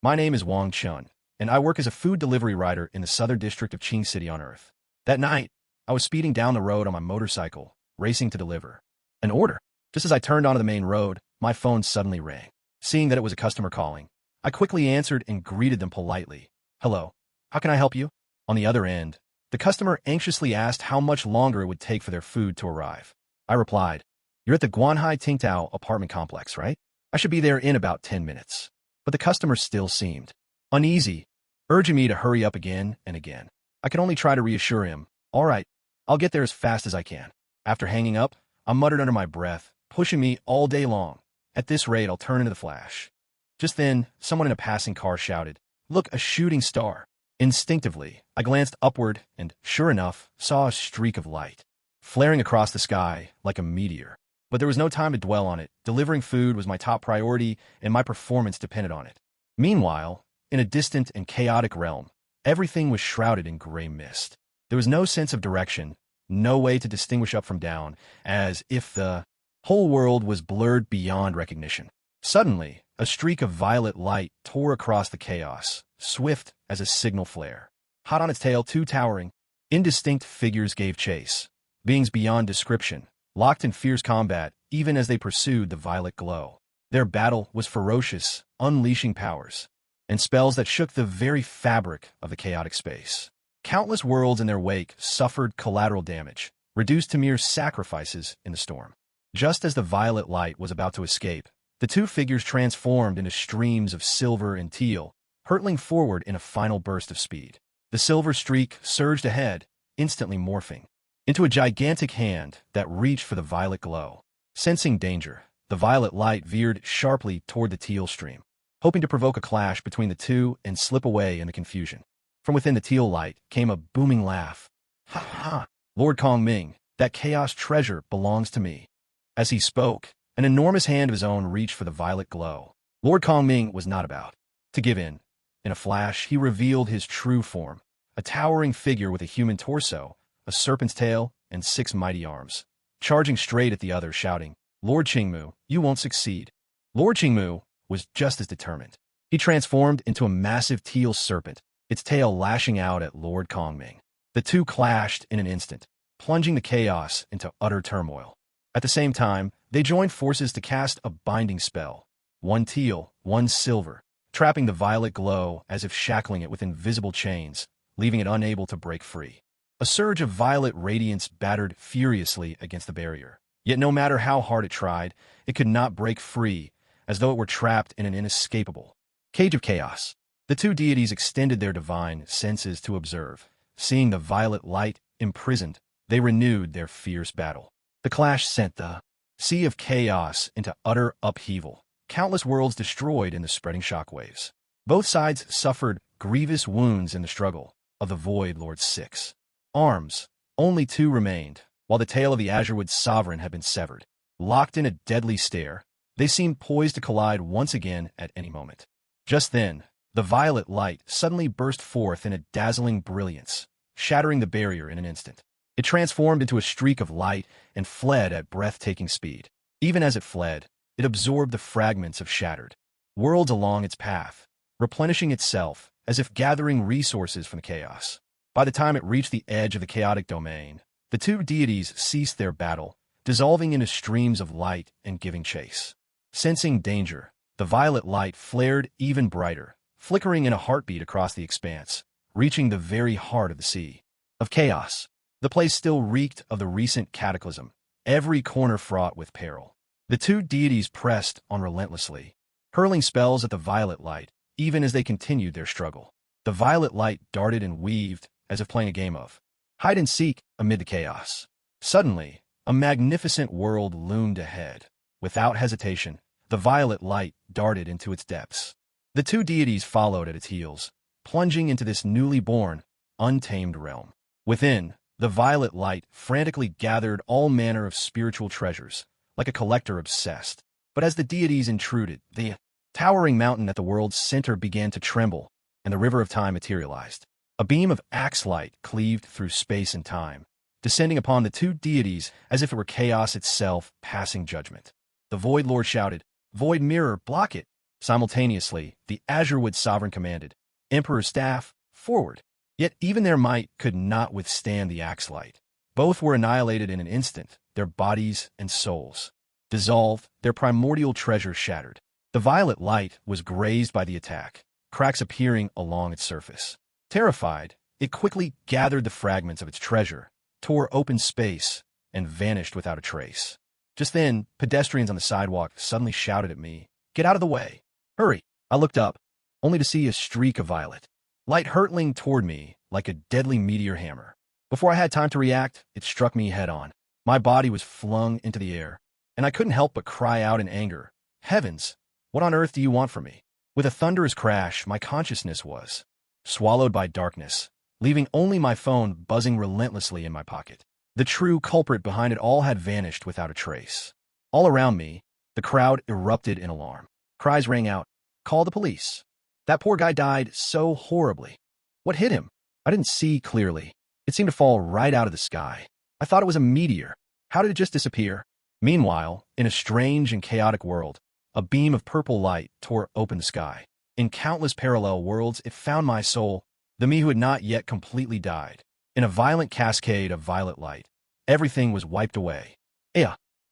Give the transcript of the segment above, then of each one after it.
My name is Wang Chun, and I work as a food delivery rider in the southern district of Qing City on Earth. That night, I was speeding down the road on my motorcycle, racing to deliver an order. Just as I turned onto the main road, my phone suddenly rang. Seeing that it was a customer calling, I quickly answered and greeted them politely. "Hello, how can I help you?" On the other end, the customer anxiously asked how much longer it would take for their food to arrive. I replied, "You're at the Guanhai Tingtao apartment complex, right? I should be there in about 10 minutes. But the customer still seemed uneasy, urging me to hurry up again and again. I could only try to reassure him, "All right, I'll get there as fast as I can." After hanging up, I muttered under my breath, "Pushing me all day long. At this rate, I'll turn into the Flash." Just then, someone in a passing car shouted, "Look, a shooting star." Instinctively, I glanced upward and, sure enough, saw a streak of light, flaring across the sky like a meteor. But there was no time to dwell on it. Delivering food was my top priority, and my performance depended on it. Meanwhile, in a distant and chaotic realm, everything was shrouded in gray mist. There was no sense of direction, no way to distinguish up from down, as if the whole world was blurred beyond recognition. Suddenly, a streak of violet light tore across the chaos, swift as a signal flare. Hot on its tail, two towering, indistinct figures gave chase. Beings beyond description, locked in fierce combat even as they pursued the violet glow. Their battle was ferocious, unleashing powers and spells that shook the very fabric of the chaotic space. Countless worlds in their wake suffered collateral damage, reduced to mere sacrifices in the storm. Just as the violet light was about to escape, the two figures transformed into streams of silver and teal, hurtling forward in a final burst of speed. The silver streak surged ahead, instantly morphing into a gigantic hand that reached for the violet glow. Sensing danger, the violet light veered sharply toward the teal stream, hoping to provoke a clash between the two and slip away in the confusion. From within the teal light came a booming laugh. "Ha ha! Lord Hong Mang, that chaos treasure belongs to me." As he spoke, an enormous hand of his own reached for the violet glow. Lord Hong Mang was not about to give in. In a flash, he revealed his true form, a towering figure with a human torso, a serpent's tail, and 6 mighty arms. Charging straight at the other, shouting, "Lord Qingmu, you won't succeed." Lord Qingmu was just as determined. He transformed into a massive teal serpent, its tail lashing out at Lord Hong Mang. The two clashed in an instant, plunging the chaos into utter turmoil. At the same time, they joined forces to cast a binding spell, one teal, one silver, trapping the violet glow as if shackling it with invisible chains, leaving it unable to break free. A surge of violet radiance battered furiously against the barrier. Yet no matter how hard it tried, it could not break free, as though it were trapped in an inescapable cage of chaos. The two deities extended their divine senses to observe. Seeing the violet light imprisoned, they renewed their fierce battle. The clash sent the sea of chaos into utter upheaval, countless worlds destroyed in the spreading shockwaves. Both sides suffered grievous wounds in the struggle. Of the Void Lord's 6 arms, only 2 remained, while the tail of the Azure sovereign had been severed. Locked in a deadly stare, they seemed poised to collide once again at any moment. Just then, the violet light suddenly burst forth in a dazzling brilliance, shattering the barrier in an instant. It transformed into a streak of light and fled at breathtaking speed. Even as it fled, it absorbed the fragments of shattered worlds along its path, replenishing itself as if gathering resources from the chaos. By the time it reached the edge of the chaotic domain, the two deities ceased their battle, dissolving into streams of light and giving chase. Sensing danger, the violet light flared even brighter, flickering in a heartbeat across the expanse, reaching the very heart of the sea of chaos. The place still reeked of the recent cataclysm, every corner fraught with peril. The two deities pressed on relentlessly, hurling spells at the violet light, even as they continued their struggle. The violet light darted and weaved, as if playing a game of hide-and-seek amid the chaos. Suddenly, a magnificent world loomed ahead. Without hesitation, the violet light darted into its depths. The two deities followed at its heels, plunging into this newly born, untamed realm. Within, the violet light frantically gathered all manner of spiritual treasures, like a collector obsessed. But as the deities intruded, the towering mountain at the world's center began to tremble, and the river of time materialized. A beam of axe light cleaved through space and time, descending upon the two deities as if it were chaos itself passing judgment. The Void Lord shouted, "Void mirror, block it!" Simultaneously, the Azure sovereign commanded, Emperor's staff, forward. Yet even their might could not withstand the axe light. Both were annihilated in an instant, their bodies and souls dissolved, their primordial treasure shattered. The violet light was grazed by the attack, cracks appearing along its surface. Terrified, it quickly gathered the fragments of its treasure, tore open space, and vanished without a trace. Just then, pedestrians on the sidewalk suddenly shouted at me, "Get out of the way! Hurry!" I looked up, only to see a streak of violet light hurtling toward me like a deadly meteor hammer. Before I had time to react, it struck me head-on. My body was flung into the air, and I couldn't help but cry out in anger, "Heavens, what on earth do you want from me?" With a thunderous crash, my consciousness was swallowed by darkness, leaving only my phone buzzing relentlessly in my pocket. The true culprit behind it all had vanished without a trace. All around me, the crowd erupted in alarm. Cries rang out, "Call the police. That poor guy died so horribly. What hit him?" I didn't see clearly. It seemed to fall right out of the sky. I thought it was a meteor. How did it just disappear? Meanwhile, in a strange and chaotic world, a beam of purple light tore open the sky. In countless parallel worlds, it found my soul, the me who had not yet completely died. In a violent cascade of violet light, everything was wiped away.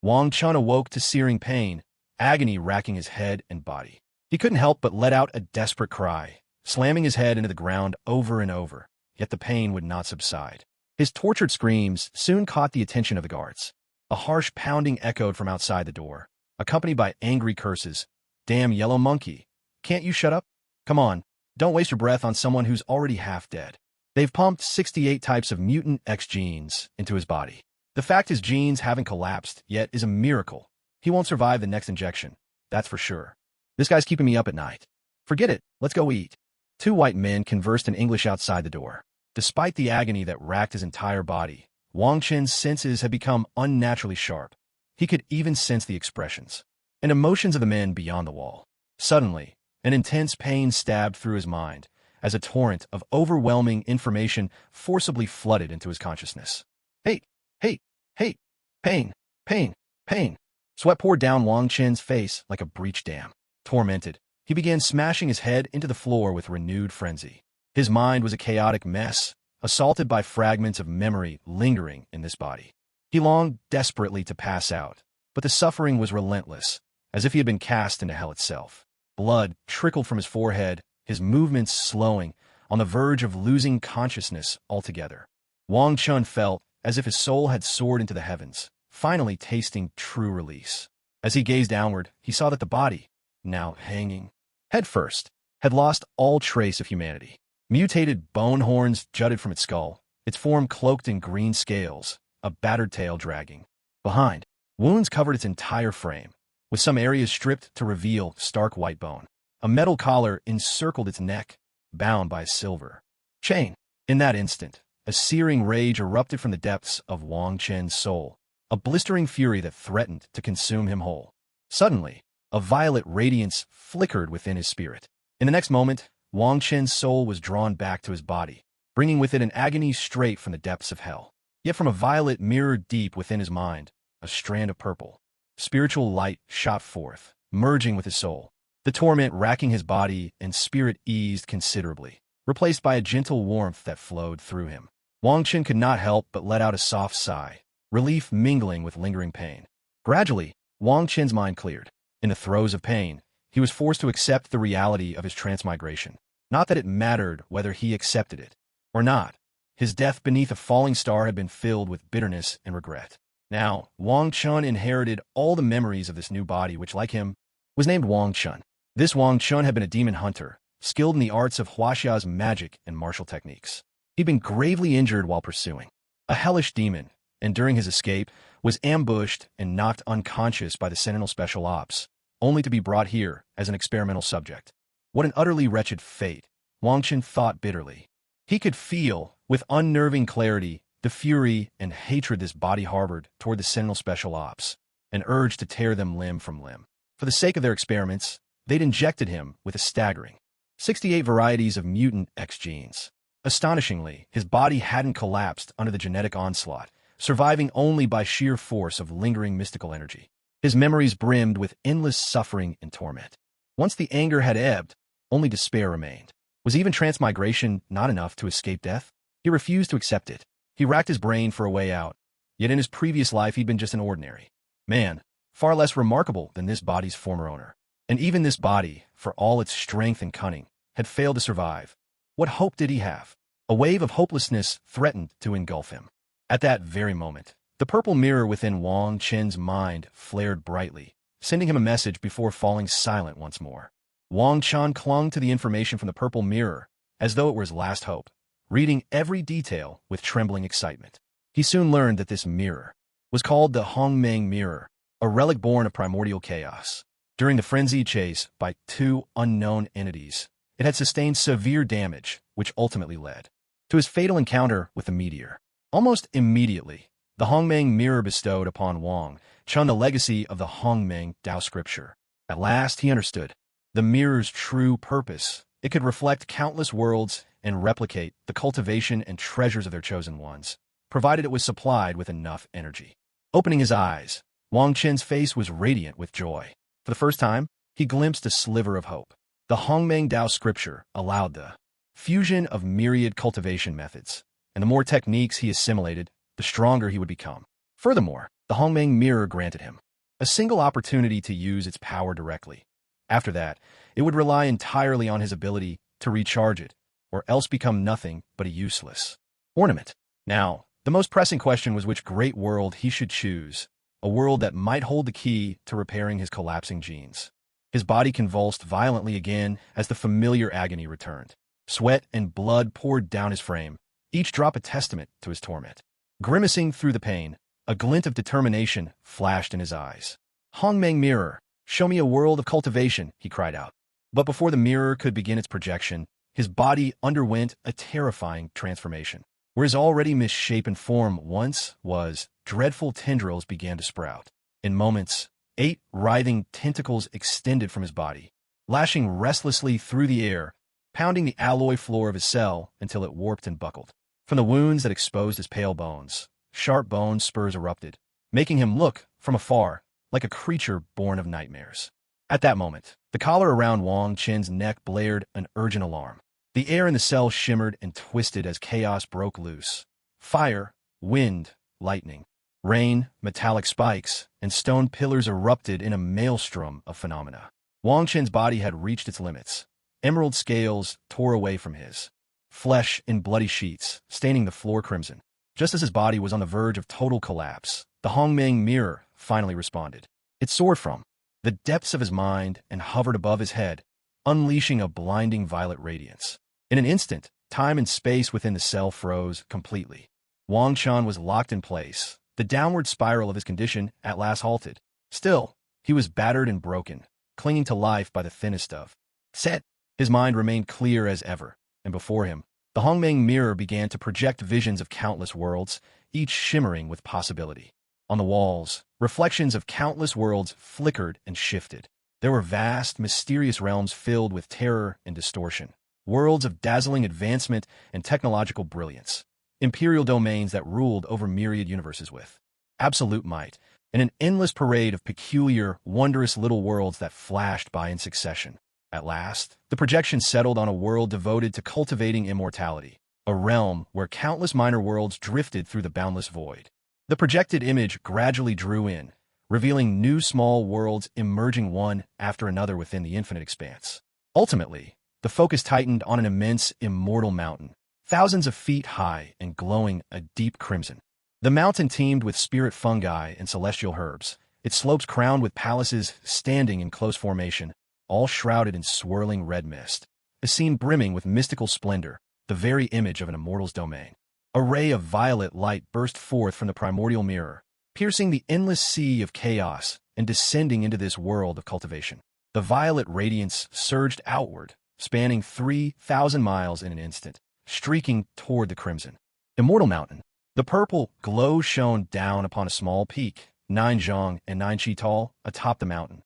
Wong Chun awoke to searing pain, agony racking his head and body. He couldn't help but let out a desperate cry, slamming his head into the ground over and over, yet the pain would not subside. His tortured screams soon caught the attention of the guards. A harsh pounding echoed from outside the door, accompanied by angry curses. "Damn yellow monkey. Can't you shut up? Come on, don't waste your breath on someone who's already half dead." They've pumped 68 types of mutant X genes into his body. The fact his genes haven't collapsed yet is a miracle. He won't survive the next injection, that's for sure. This guy's keeping me up at night. Forget it, let's go eat. Two white men conversed in English outside the door. Despite the agony that racked his entire body, Wang Chen's senses had become unnaturally sharp. He could even sense the expressions and emotions of the men beyond the wall. Suddenly, an intense pain stabbed through his mind as a torrent of overwhelming information forcibly flooded into his consciousness. Hate, hate, hate, pain, pain, pain. Sweat poured down Wang Chen's face like a breached dam. Tormented, he began smashing his head into the floor with renewed frenzy. His mind was a chaotic mess, assaulted by fragments of memory lingering in this body. He longed desperately to pass out, but the suffering was relentless, as if he had been cast into hell itself. Blood trickled from his forehead, his movements slowing, on the verge of losing consciousness altogether. Wang Chun felt as if his soul had soared into the heavens, finally tasting true release. As he gazed downward, he saw that the body, now hanging headfirst, had lost all trace of humanity. Mutated bone horns jutted from its skull, its form cloaked in green scales, a battered tail dragging behind. Wounds covered its entire frame, with some areas stripped to reveal stark white bone. A metal collar encircled its neck, bound by a silver chain. In that instant, a searing rage erupted from the depths of Wang Chen's soul, a blistering fury that threatened to consume him whole. Suddenly, a violet radiance flickered within his spirit. In the next moment, Wang Chen's soul was drawn back to his body, bringing with it an agony straight from the depths of hell. Yet from a violet mirrored deep within his mind, a strand of purple, spiritual light shot forth, merging with his soul. The torment racking his body and spirit eased considerably, replaced by a gentle warmth that flowed through him. Wang Chen could not help but let out a soft sigh, relief mingling with lingering pain. Gradually, Wang Chen's mind cleared. In the throes of pain, he was forced to accept the reality of his transmigration. Not that it mattered whether he accepted it or not. His death beneath a falling star had been filled with bitterness and regret. Now, Wang Chun inherited all the memories of this new body which, like him, was named Wang Chun. This Wang Chun had been a demon hunter, skilled in the arts of Huaxia's magic and martial techniques. He'd been gravely injured while pursuing a hellish demon, and during his escape, was ambushed and knocked unconscious by the Sentinel Special Ops, only to be brought here as an experimental subject. What an utterly wretched fate, Wang Chen thought bitterly. He could feel, with unnerving clarity, the fury and hatred this body harbored toward the Sentinel Special Ops, an urge to tear them limb from limb. For the sake of their experiments, they'd injected him with a staggering 68 varieties of mutant X genes. Astonishingly, his body hadn't collapsed under the genetic onslaught, surviving only by sheer force of lingering mystical energy. His memories brimmed with endless suffering and torment. Once the anger had ebbed, only despair remained. Was even transmigration not enough to escape death? He refused to accept it. He racked his brain for a way out, yet in his previous life he'd been just an ordinary man, far less remarkable than this body's former owner. And even this body, for all its strength and cunning, had failed to survive. What hope did he have? A wave of hopelessness threatened to engulf him. At that very moment, the purple mirror within Wang Chen's mind flared brightly, sending him a message before falling silent once more. Wang Chen clung to the information from the purple mirror as though it were his last hope, reading every detail with trembling excitement. He soon learned that this mirror was called the Hong Mang mirror, a relic born of primordial chaos. During the frenzied chase by two unknown entities, it had sustained severe damage, which ultimately led to his fatal encounter with the meteor. Almost immediately, the Hong Mang mirror bestowed upon Wang Chun the legacy of the Hong Mang Dao scripture. At last he understood the mirror's true purpose. It could reflect countless worlds and replicate the cultivation and treasures of their chosen ones, provided it was supplied with enough energy. Opening his eyes, Wang Chen's face was radiant with joy. For the first time, he glimpsed a sliver of hope. The Hong Mang Dao scripture allowed the fusion of myriad cultivation methods, and the more techniques he assimilated, the stronger he would become. Furthermore, the Hong Mang mirror granted him a single opportunity to use its power directly. After that, it would rely entirely on his ability to recharge it, or else become nothing but a useless ornament. Now, the most pressing question was which great world he should choose, a world that might hold the key to repairing his collapsing genes. His body convulsed violently again as the familiar agony returned. Sweat and blood poured down his frame, each drop a testament to his torment. Grimacing through the pain, a glint of determination flashed in his eyes. Hong Mang mirror, show me a world of cultivation, he cried out. But before the mirror could begin its projection, his body underwent a terrifying transformation. Where his already misshapen form once was, dreadful tendrils began to sprout. In moments, 8 writhing tentacles extended from his body, lashing restlessly through the air, pounding the alloy floor of his cell until it warped and buckled. From the wounds that exposed his pale bones, sharp bone spurs erupted, making him look, from afar, like a creature born of nightmares. At that moment, the collar around Wang Chen's neck blared an urgent alarm. The air in the cell shimmered and twisted as chaos broke loose. Fire, wind, lightning, rain, metallic spikes, and stone pillars erupted in a maelstrom of phenomena. Wang Chen's body had reached its limits. Emerald scales tore away from his flesh in bloody sheets, staining the floor crimson. Just as his body was on the verge of total collapse, the Hong Mang mirror finally responded. It soared from the depths of his mind and hovered above his head, unleashing a blinding violet radiance. In an instant, time and space within the cell froze completely. Wang Chun was locked in place. The downward spiral of his condition at last halted. Still, he was battered and broken, clinging to life by the thinnest of set. His mind remained clear as ever, and before him, the Hong Mang mirror began to project visions of countless worlds, each shimmering with possibility. On the walls, reflections of countless worlds flickered and shifted. There were vast, mysterious realms filled with terror and distortion, worlds of dazzling advancement and technological brilliance, imperial domains that ruled over myriad universes with absolute might, and an endless parade of peculiar, wondrous little worlds that flashed by in succession. At last, the projection settled on a world devoted to cultivating immortality, a realm where countless minor worlds drifted through the boundless void. The projected image gradually drew in, revealing new small worlds emerging one after another within the infinite expanse. Ultimately, the focus tightened on an immense immortal mountain, thousands of feet high and glowing a deep crimson. The mountain teemed with spirit fungi and celestial herbs, its slopes crowned with palaces standing in close formation, all shrouded in swirling red mist. A scene brimming with mystical splendor, the very image of an immortal's domain. A ray of violet light burst forth from the primordial mirror, piercing the endless sea of chaos and descending into this world of cultivation. The violet radiance surged outward, spanning 3,000 miles in an instant, streaking toward the crimson. Immortal Mountain. The purple glow shone down upon a small peak, 9 zhang and 9 chi tall, atop the mountain,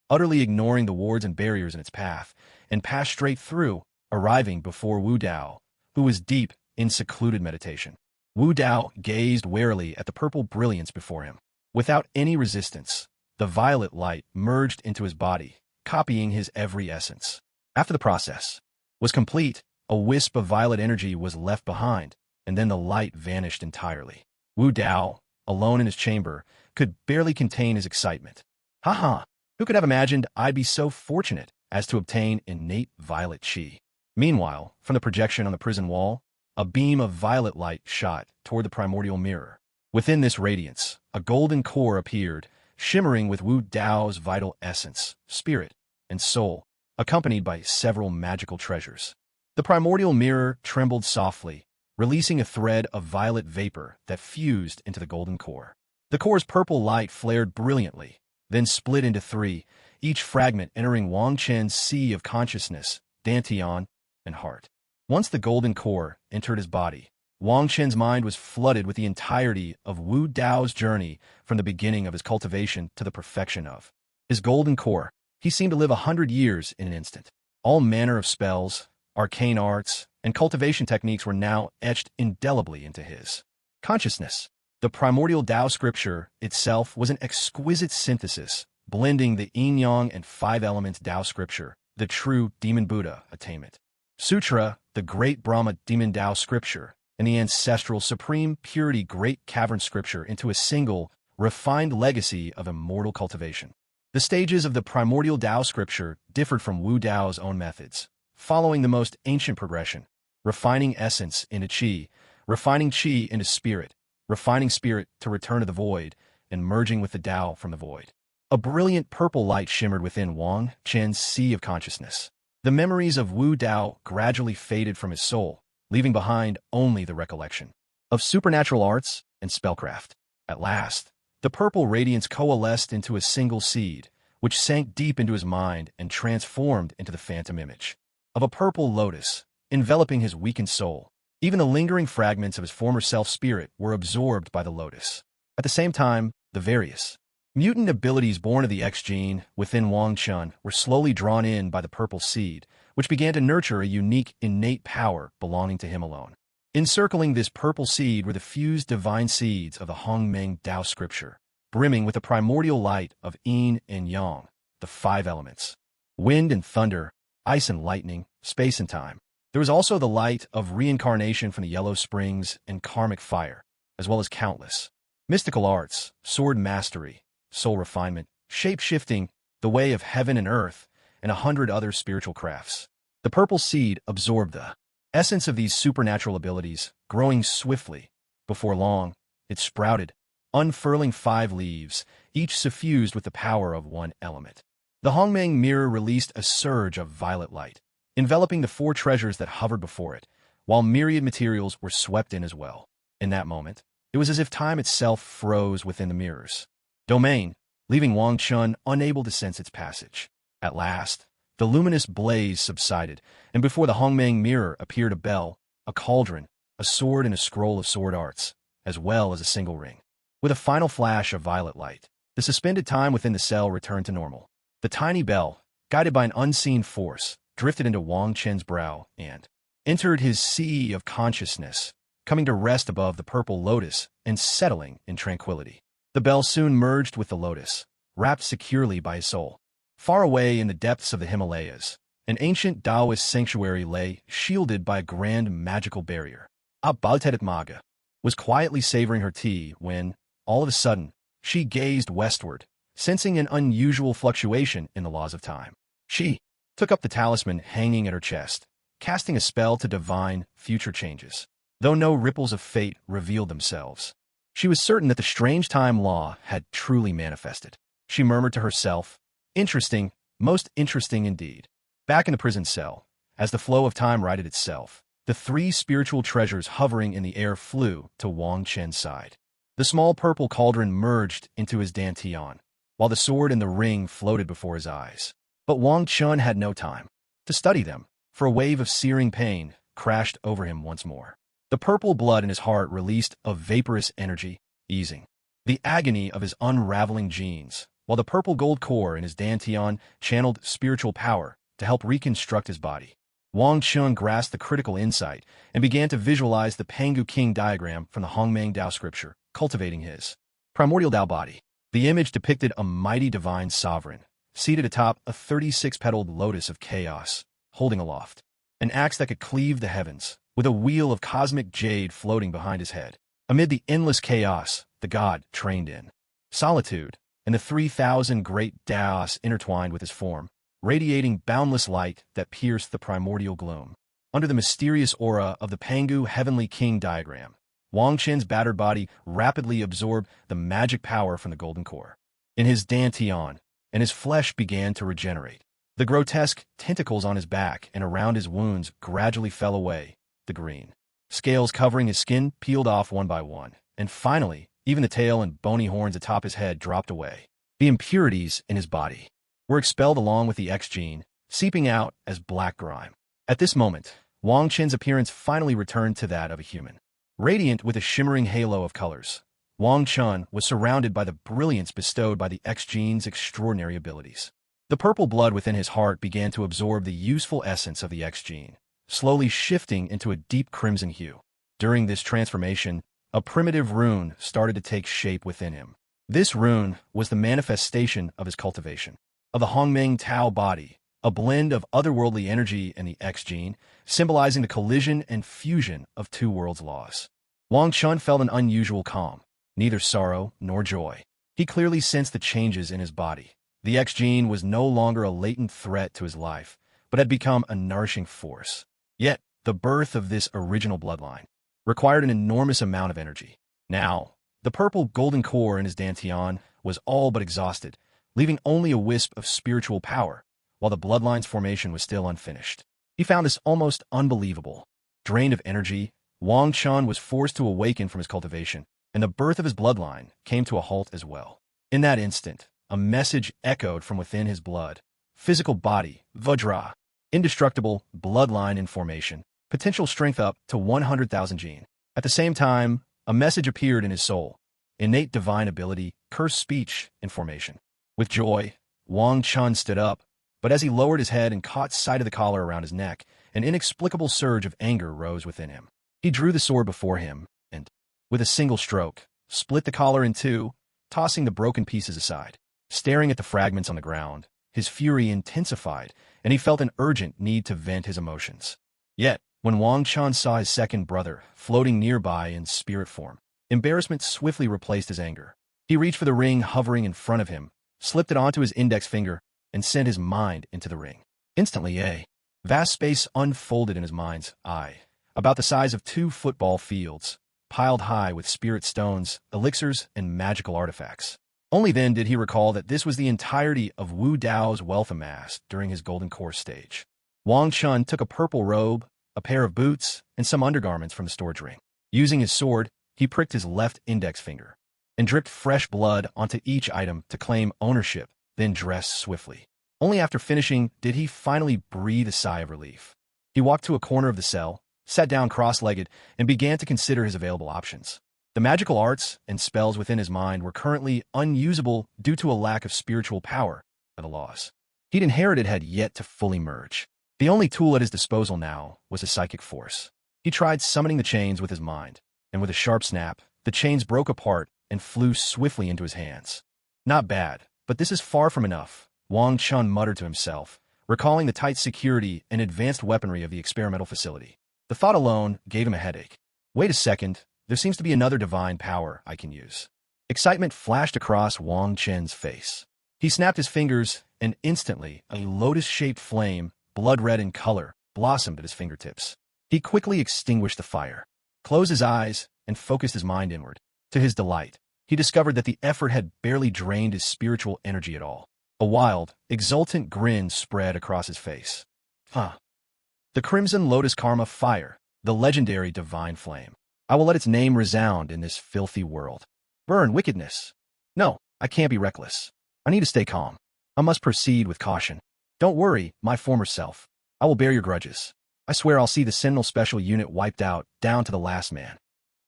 utterly ignoring the wards and barriers in its path, and passed straight through, arriving before Wu Dao, who was deep in secluded meditation. Wu Dao gazed warily at the purple brilliance before him. Without any resistance, the violet light merged into his body, copying his every essence. After the process was complete, a wisp of violet energy was left behind, and then the light vanished entirely. Wu Dao, alone in his chamber, could barely contain his excitement. Haha, who could have imagined I'd be so fortunate as to obtain innate violet chi? Meanwhile, from the projection on the prison wall, a beam of violet light shot toward the primordial mirror. Within this radiance, a golden core appeared, shimmering with Wu Dao's vital essence, spirit, and soul, accompanied by several magical treasures. The primordial mirror trembled softly, releasing a thread of violet vapor that fused into the golden core. The core's purple light flared brilliantly, then split into three, each fragment entering Wang Chen's sea of consciousness, dantian, and heart. Once the golden core entered his body, Wang Chen's mind was flooded with the entirety of Wu Dao's journey from the beginning of his cultivation to the perfection of his golden core. He seemed to live 100 years in an instant. All manner of spells, arcane arts, and cultivation techniques were now etched indelibly into his consciousness. The primordial Dao scripture itself was an exquisite synthesis, blending the yin-yang and five-element Dao scripture, the true Demon Buddha attainment Sutra, the great Brahma Demon Dao scripture, and the ancestral Supreme Purity Great Cavern scripture into a single, refined legacy of immortal cultivation. The stages of the primordial Dao scripture differed from Wu Dao's own methods, following the most ancient progression: refining essence into chi, refining chi into spirit, refining spirit to return to the void, and merging with the Dao from the void. A brilliant purple light shimmered within Wang Chen's sea of consciousness. The memories of Wu Dao gradually faded from his soul, leaving behind only the recollection of supernatural arts and spellcraft. At last, the purple radiance coalesced into a single seed, which sank deep into his mind and transformed into the phantom image of a purple lotus, enveloping his weakened soul. Even the lingering fragments of his former self-spirit were absorbed by the lotus. At the same time, the various mutant abilities born of the X gene within Wong Chun were slowly drawn in by the purple seed, which began to nurture a unique, innate power belonging to him alone. Encircling this purple seed were the fused divine seeds of the Hong Mang Dao scripture, brimming with the primordial light of yin and yang, the five elements: wind and thunder, ice and lightning, space and time. There was also the light of reincarnation from the yellow springs and karmic fire, as well as countless mystical arts, sword mastery, soul refinement, shape-shifting, the way of heaven and earth, and 100 other spiritual crafts. The purple seed absorbed the essence of these supernatural abilities, growing swiftly. Before long, it sprouted, unfurling 5 leaves, each suffused with the power of one element. The Hong Mang mirror released a surge of violet light, enveloping the 4 treasures that hovered before it, while myriad materials were swept in as well. In that moment, it was as if time itself froze within the mirror's domain, leaving Wang Chun unable to sense its passage. At last, the luminous blaze subsided, and before the Hong Mang mirror appeared a bell, a cauldron, a sword, and a scroll of sword arts, as well as a single ring. With a final flash of violet light, the suspended time within the cell returned to normal. The tiny bell, guided by an unseen force, drifted into Wang Chen's brow and entered his sea of consciousness, coming to rest above the purple lotus and settling in tranquility. The bell soon merged with the lotus, wrapped securely by his soul. Far away in the depths of the Himalayas, an ancient Taoist sanctuary lay, shielded by a grand magical barrier. Baltetet Maga was quietly savoring her tea when, all of a sudden, she gazed westward, sensing an unusual fluctuation in the laws of time. She took up the talisman hanging at her chest, casting a spell to divine future changes. Though no ripples of fate revealed themselves, she was certain that the strange time law had truly manifested. She murmured to herself, "Interesting, most interesting indeed." Back in the prison cell, as the flow of time righted itself, the 3 spiritual treasures hovering in the air flew to Wang Chen's side. The small purple cauldron merged into his dantian, while the sword and the ring floated before his eyes. But Wang Chun had no time to study them, for a wave of searing pain crashed over him once more. The purple blood in his heart released a vaporous energy, easing the agony of his unraveling genes, while the purple gold core in his dantian channeled spiritual power to help reconstruct his body. Wang Chun grasped the critical insight and began to visualize the Pangu King diagram from the Hong Mang Dao scripture, cultivating his primordial Dao body. The image depicted a mighty divine sovereign, seated atop a 36-petaled lotus of chaos, holding aloft an axe that could cleave the heavens, with a wheel of cosmic jade floating behind his head. Amid the endless chaos, the god trained in solitude, and the 3,000 great daos intertwined with his form, radiating boundless light that pierced the primordial gloom. Under the mysterious aura of the Pangu Heavenly King diagram, Wang Chen's battered body rapidly absorbed the magic power from the golden core. In his dantian, and his flesh began to regenerate. The grotesque tentacles on his back and around his wounds gradually fell away, the green scales covering his skin peeled off one by one, and finally, even the tail and bony horns atop his head dropped away. The impurities in his body were expelled along with the X gene, seeping out as black grime. At this moment, Wang Chen's appearance finally returned to that of a human. Radiant with a shimmering halo of colors, Wong Chun was surrounded by the brilliance bestowed by the X gene's extraordinary abilities. The purple blood within his heart began to absorb the useful essence of the X gene, slowly shifting into a deep crimson hue. During this transformation, a primitive rune started to take shape within him. This rune was the manifestation of his cultivation, of the Hong Mang Tao body, a blend of otherworldly energy and the X gene, symbolizing the collision and fusion of two worlds' laws. Wang Chun felt an unusual calm, neither sorrow nor joy. He clearly sensed the changes in his body. The X gene was no longer a latent threat to his life, but had become a nourishing force. Yet, the birth of this original bloodline required an enormous amount of energy. Now, the purple golden core in his dantian was all but exhausted, leaving only a wisp of spiritual power, while the bloodline's formation was still unfinished. He found this almost unbelievable. Drained of energy, Wang Chun was forced to awaken from his cultivation, and the birth of his bloodline came to a halt as well. In that instant, a message echoed from within his blood. Physical body, Vajra. Indestructible, bloodline in formation. Potential strength up to 100,000 gene. At the same time, a message appeared in his soul. Innate divine ability, cursed speech in formation. With joy, Wang Chun stood up, but as he lowered his head and caught sight of the collar around his neck, an inexplicable surge of anger rose within him. He drew the sword before him, and, with a single stroke, split the collar in two, tossing the broken pieces aside. Staring at the fragments on the ground, his fury intensified, and he felt an urgent need to vent his emotions. Yet, when Wang Chun saw his second brother floating nearby in spirit form, embarrassment swiftly replaced his anger. He reached for the ring hovering in front of him, slipped it onto his index finger, and sent his mind into the ring. Instantly, a vast space unfolded in his mind's eye, about the size of 2 football fields, piled high with spirit stones, elixirs, and magical artifacts. Only then did he recall that this was the entirety of Wu Dao's wealth amassed during his golden core stage. Wang Chun took a purple robe, a pair of boots, and some undergarments from the storage ring. Using his sword, he pricked his left index finger and dripped fresh blood onto each item to claim ownership, then dressed swiftly. Only after finishing did he finally breathe a sigh of relief. He walked to a corner of the cell, sat down cross-legged, and began to consider his available options. The magical arts and spells within his mind were currently unusable due to a lack of spiritual power by the laws he'd inherited had yet to fully merge. The only tool at his disposal now was a psychic force. He tried summoning the chains with his mind, and with a sharp snap, the chains broke apart and flew swiftly into his hands. Not bad, but this is far from enough, Wang Chun muttered to himself, recalling the tight security and advanced weaponry of the experimental facility. The thought alone gave him a headache. Wait a second. There seems to be another divine power I can use. Excitement flashed across Wang Chen's face. He snapped his fingers, and instantly, a lotus-shaped flame, blood-red in color, blossomed at his fingertips. He quickly extinguished the fire, closed his eyes, and focused his mind inward. To his delight, he discovered that the effort had barely drained his spiritual energy at all. A wild, exultant grin spread across his face. The Crimson Lotus Karma Fire, the legendary divine flame. I will let its name resound in this filthy world. Burn wickedness. No, I can't be reckless. I need to stay calm. I must proceed with caution. Don't worry, my former self. I will bear your grudges. I swear I'll see the Sentinel Special Unit wiped out, down to the last man.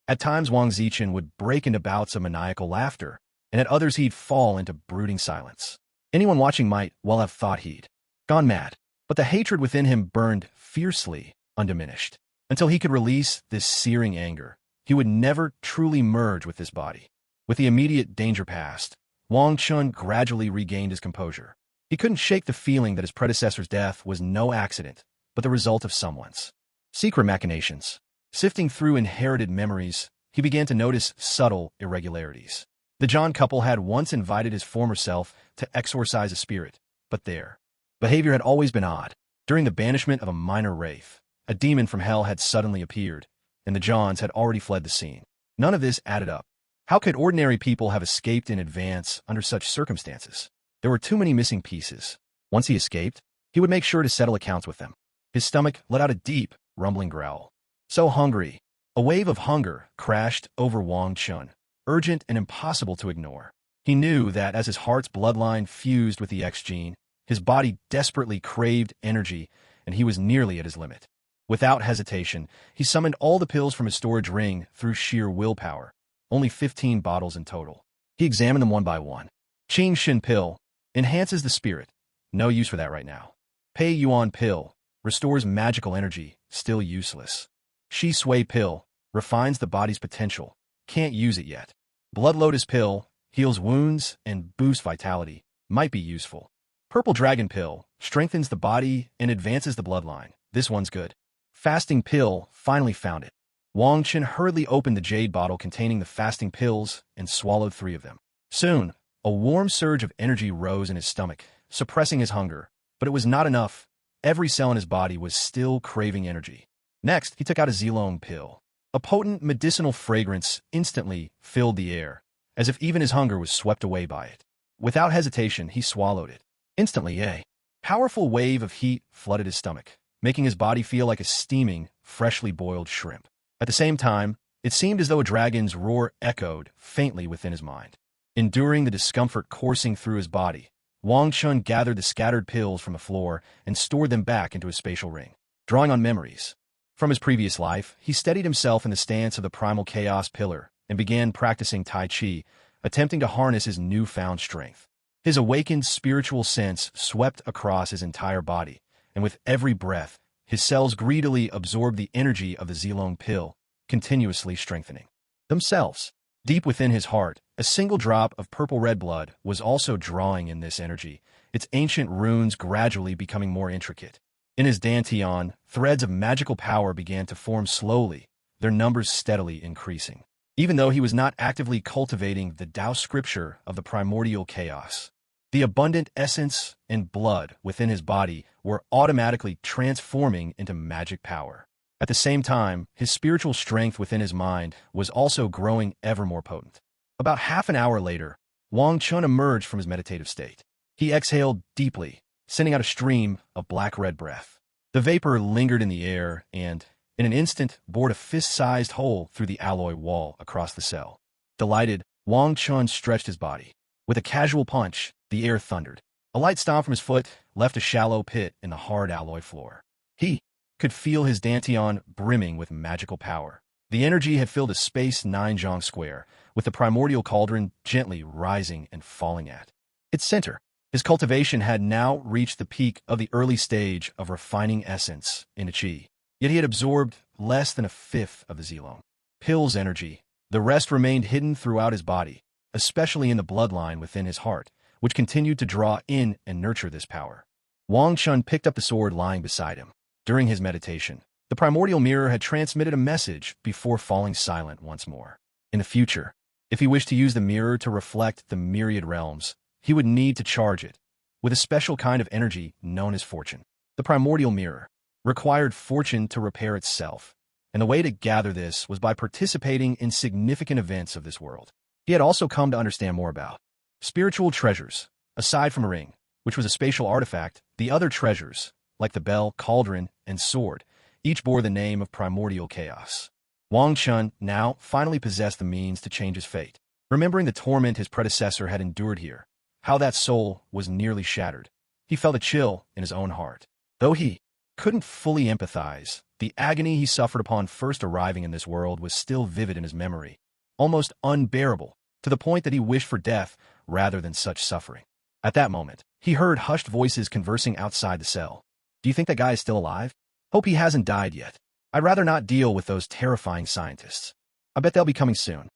At times Wang Zichen would break into bouts of maniacal laughter, and at others he'd fall into brooding silence. Anyone watching might well have thought he'd gone mad, but the hatred within him burned fiercely, undiminished. Until he could release this searing anger, he would never truly merge with this body. With the immediate danger past, Wang Chun gradually regained his composure. He couldn't shake the feeling that his predecessor's death was no accident, but the result of someone's secret machinations. Sifting through inherited memories, he began to notice subtle irregularities. The John couple had once invited his former self to exorcise a spirit, but their behavior had always been odd. During the banishment of a minor wraith, a demon from hell had suddenly appeared, and the Johns had already fled the scene. None of this added up. How could ordinary people have escaped in advance under such circumstances? There were too many missing pieces. Once he escaped, he would make sure to settle accounts with them. His stomach let out a deep, rumbling growl. So hungry. A wave of hunger crashed over Wong Chun, urgent and impossible to ignore. He knew that as his heart's bloodline fused with the X gene, his body desperately craved energy, and he was nearly at his limit. Without hesitation, he summoned all the pills from his storage ring through sheer willpower, only 15 bottles in total. He examined them one by one. Qing Shin pill enhances the spirit. No use for that right now. Pei Yuan pill restores magical energy, still useless. Shi Sui pill refines the body's potential. Can't use it yet. Blood Lotus pill heals wounds and boosts vitality. Might be useful. Purple Dragon pill strengthens the body and advances the bloodline. This one's good. Fasting pill finally found it. Wang Chen hurriedly opened the jade bottle containing the fasting pills and swallowed 3 of them. Soon, a warm surge of energy rose in his stomach, suppressing his hunger. But it was not enough. Every cell in his body was still craving energy. Next, he took out a Zilong pill. A potent medicinal fragrance instantly filled the air, as if even his hunger was swept away by it. Without hesitation, he swallowed it. Instantly, a powerful wave of heat flooded his stomach, making his body feel like a steaming, freshly boiled shrimp. At the same time, it seemed as though a dragon's roar echoed faintly within his mind. Enduring the discomfort coursing through his body, Wong Chun gathered the scattered pills from the floor and stored them back into his spatial ring. Drawing on memories from his previous life, he steadied himself in the stance of the primal chaos pillar and began practicing Tai Chi, attempting to harness his newfound strength. His awakened spiritual sense swept across his entire body, and with every breath, his cells greedily absorbed the energy of the Zilong pill, continuously strengthening themselves. Deep within his heart, a single drop of purple-red blood was also drawing in this energy, its ancient runes gradually becoming more intricate. In his dantian, threads of magical power began to form slowly, their numbers steadily increasing. Even though he was not actively cultivating the Tao scripture of the primordial chaos, the abundant essence and blood within his body were automatically transforming into magic power. At the same time, his spiritual strength within his mind was also growing ever more potent. About half an hour later, Wang Chun emerged from his meditative state. He exhaled deeply, sending out a stream of black-red breath. The vapor lingered in the air and, in an instant, bored a fist-sized hole through the alloy wall across the cell. Delighted, Wang Chun stretched his body. With a casual punch, the air thundered. A light stomp from his foot left a shallow pit in the hard alloy floor. He could feel his dantian brimming with magical power. The energy had filled a space 9 square, with the primordial cauldron gently rising and falling at its center. His cultivation had now reached the peak of the early stage of refining essence into chi. Yet he had absorbed less than a fifth of the Zilong pill's energy. The rest remained hidden throughout his body, especially in the bloodline within his heart, which continued to draw in and nurture this power. Wang Chun picked up the sword lying beside him. During his meditation, the primordial mirror had transmitted a message before falling silent once more. In the future, if he wished to use the mirror to reflect the myriad realms, he would need to charge it with a special kind of energy known as fortune. The primordial mirror required fortune to repair itself, and the way to gather this was by participating in significant events of this world. He had also come to understand more about spiritual treasures. Aside from a ring, which was a spatial artifact, the other treasures, like the bell, cauldron, and sword, each bore the name of primordial chaos. Wang Chun now finally possessed the means to change his fate. Remembering the torment his predecessor had endured here, how that soul was nearly shattered, he felt a chill in his own heart. Though he couldn't fully empathize, the agony he suffered upon first arriving in this world was still vivid in his memory, almost unbearable, to the point that he wished for death rather than such suffering. At that moment, he heard hushed voices conversing outside the cell. Do you think that guy is still alive? Hope he hasn't died yet. I'd rather not deal with those terrifying scientists. I bet they'll be coming soon.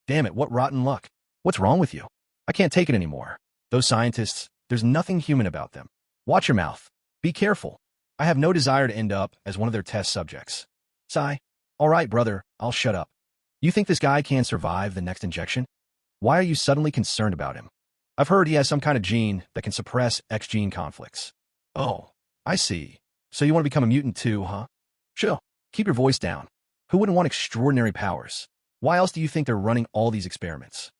Damn it, what rotten luck. What's wrong with you? I can't take it anymore. Those scientists, There's nothing human about them. Watch your mouth. Be careful. I have no desire to end up as one of their test subjects. Sigh. All right, brother, I'll shut up. You think this guy can survive the next injection? Why are you suddenly concerned about him? I've heard he has some kind of gene that can suppress X-gene conflicts. Oh, I see. So you want to become a mutant too, huh? Chill. Keep your voice down. Who wouldn't want extraordinary powers? Why else do you think they're running all these experiments?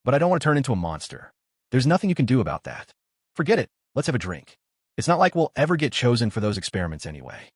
But I don't want to turn into a monster. There's nothing you can do about that. Forget it. Let's have a drink. It's not like we'll ever get chosen for those experiments anyway.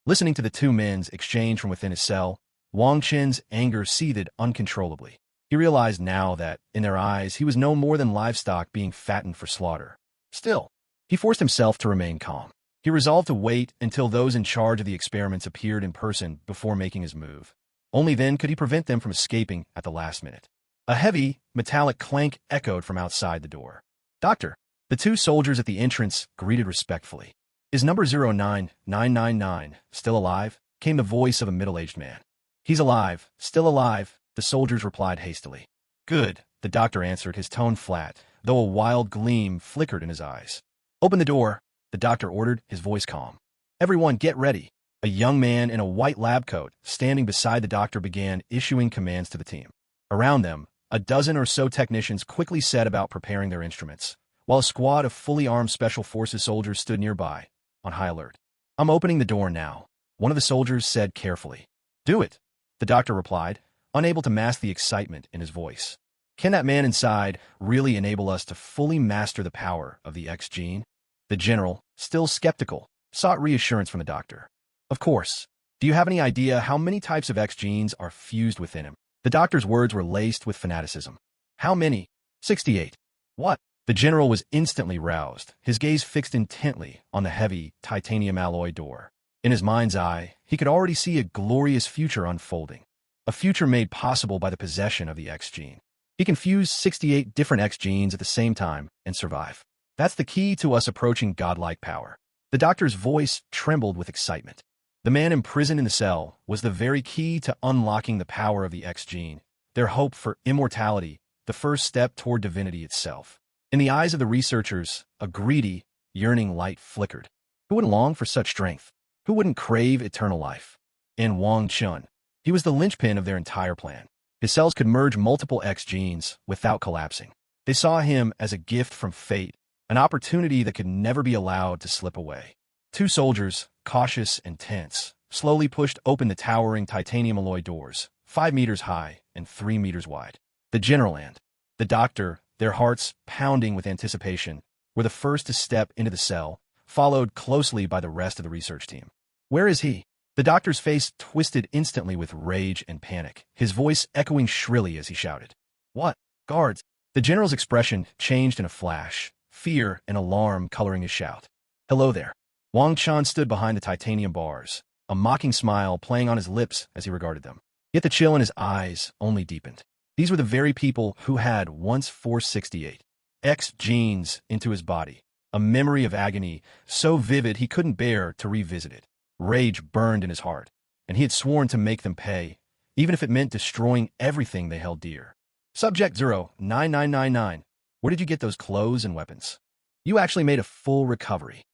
Listening to the two men's exchange from within his cell, Wang Chen's anger seethed uncontrollably. He realized now that, in their eyes, he was no more than livestock being fattened for slaughter. Still, he forced himself to remain calm. He resolved to wait until those in charge of the experiments appeared in person before making his move. Only then could he prevent them from escaping at the last minute. A heavy, metallic clank echoed from outside the door. Doctor, the two soldiers at the entrance greeted respectfully. Is number 09999 still alive? Came the voice of a middle-aged man. He's alive, still alive, the soldiers replied hastily. Good, the doctor answered, his tone flat, though a wild gleam flickered in his eyes. Open the door, the doctor ordered, his voice calm. Everyone get ready. A young man in a white lab coat, standing beside the doctor, began issuing commands to the team. Around them, a dozen or so technicians quickly set about preparing their instruments, while a squad of fully armed Special Forces soldiers stood nearby, on high alert. I'm opening the door now, one of the soldiers said carefully. Do it, the doctor replied, unable to mask the excitement in his voice. Can that man inside really enable us to fully master the power of the X gene? The general, still skeptical, sought reassurance from the doctor. Of course. Do you have any idea how many types of X genes are fused within him? The doctor's words were laced with fanaticism. How many? 68. What? The general was instantly roused, his gaze fixed intently on the heavy, titanium alloy door. In his mind's eye, he could already see a glorious future unfolding. A future made possible by the possession of the X gene. He can fuse 68 different X genes at the same time and survive. That's the key to us approaching godlike power. The doctor's voice trembled with excitement. The man imprisoned in the cell was the very key to unlocking the power of the X gene, their hope for immortality, the first step toward divinity itself. In the eyes of the researchers, a greedy, yearning light flickered. Who wouldn't long for such strength? Who wouldn't crave eternal life? And Wong Chun. He was the linchpin of their entire plan. His cells could merge multiple X genes without collapsing. They saw him as a gift from fate, an opportunity that could never be allowed to slip away. Two soldiers, cautious and tense, slowly pushed open the towering titanium alloy doors, 5 meters high and 3 meters wide. The general and the doctor, their hearts pounding with anticipation, were the first to step into the cell, followed closely by the rest of the research team. Where is he? The doctor's face twisted instantly with rage and panic, his voice echoing shrilly as he shouted. What? Guards! The general's expression changed in a flash, fear and alarm coloring his shout. Hello there. Wong Chun stood behind the titanium bars, a mocking smile playing on his lips as he regarded them. Yet the chill in his eyes only deepened. These were the very people who had once forced 68 X genes into his body, a memory of agony so vivid he couldn't bear to revisit it. Rage burned in his heart, and he had sworn to make them pay, even if it meant destroying everything they held dear. Subject 09999, where did you get those clothes and weapons? You actually made a full recovery.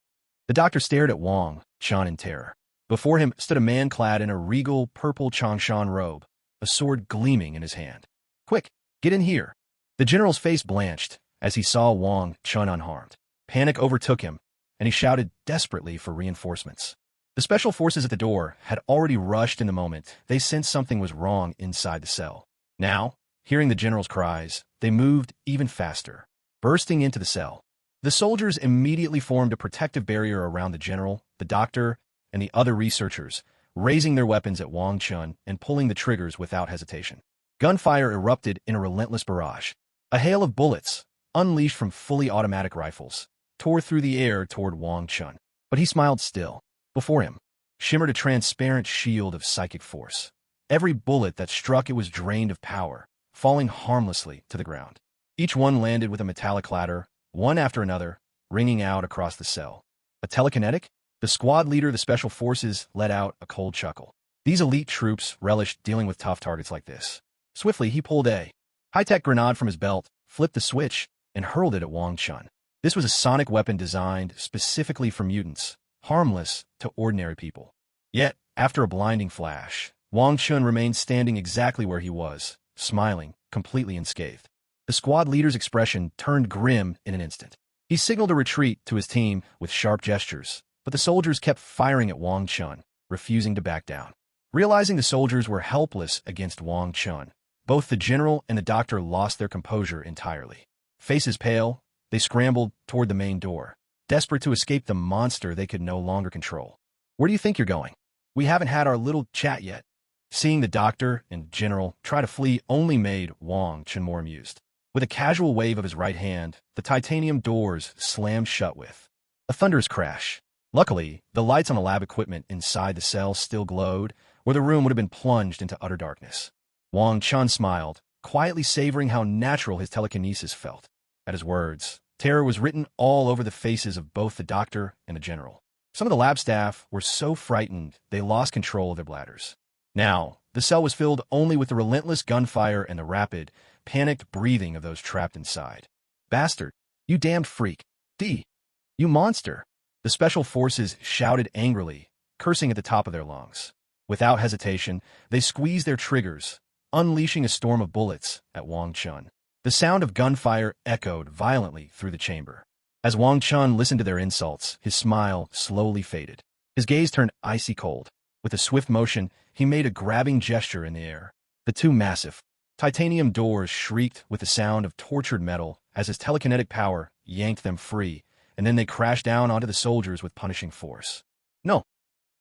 The doctor stared at Wang Chun in terror. Before him stood a man clad in a regal purple Changshan robe, a sword gleaming in his hand. Quick, get in here. The general's face blanched as he saw Wang Chun unharmed. Panic overtook him, and he shouted desperately for reinforcements. The special forces at the door had already rushed in the moment they sensed something was wrong inside the cell. Now, hearing the general's cries, they moved even faster, bursting into the cell. The soldiers immediately formed a protective barrier around the general, the doctor, and the other researchers, raising their weapons at Wang Chun and pulling the triggers without hesitation. Gunfire erupted in a relentless barrage. A hail of bullets, unleashed from fully automatic rifles, tore through the air toward Wang Chun. But he smiled still. Before him shimmered a transparent shield of psychic force. Every bullet that struck it was drained of power, falling harmlessly to the ground. Each one landed with a metallic clatter, one after another, ringing out across the cell. A telekinetic? The squad leader of the special forces let out a cold chuckle. These elite troops relished dealing with tough targets like this. Swiftly, he pulled a high-tech grenade from his belt, flipped the switch, and hurled it at Wang Chun. This was a sonic weapon designed specifically for mutants, harmless to ordinary people. Yet, after a blinding flash, Wong Chun remained standing exactly where he was, smiling, completely unscathed. The squad leader's expression turned grim in an instant. He signaled a retreat to his team with sharp gestures, but the soldiers kept firing at Wong Chun, refusing to back down. Realizing the soldiers were helpless against Wong Chun, both the general and the doctor lost their composure entirely. Faces pale, they scrambled toward the main door, desperate to escape the monster they could no longer control. "Where do you think you're going? We haven't had our little chat yet." Seeing the doctor and general try to flee only made Wong Chun more amused. With a casual wave of his right hand, the titanium doors slammed shut with a thunderous crash. Luckily, the lights on the lab equipment inside the cell still glowed, or the room would have been plunged into utter darkness. Wong Chun smiled, quietly savoring how natural his telekinesis felt. At his words, terror was written all over the faces of both the doctor and the general. Some of the lab staff were so frightened they lost control of their bladders. Now, the cell was filled only with the relentless gunfire and the rapid, panicked breathing of those trapped inside. "Bastard! You damned freak! You monster!" The special forces shouted angrily, cursing at the top of their lungs. Without hesitation, they squeezed their triggers, unleashing a storm of bullets at Wong Chun. The sound of gunfire echoed violently through the chamber. As Wong Chun listened to their insults, his smile slowly faded. His gaze turned icy cold. With a swift motion, he made a grabbing gesture in the air. The two massive titanium doors shrieked with the sound of tortured metal as his telekinetic power yanked them free, and then they crashed down onto the soldiers with punishing force. "No!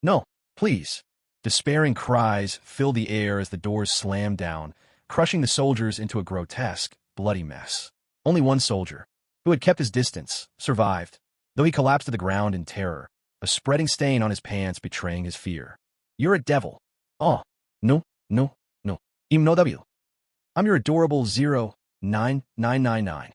No! Please!" Despairing cries filled the air as the doors slammed down, crushing the soldiers into a grotesque, bloody mess. Only one soldier, who had kept his distance, survived, though he collapsed to the ground in terror, a spreading stain on his pants betraying his fear. "You're a devil." "Oh, no. I'm no devil. I'm your adorable 09999.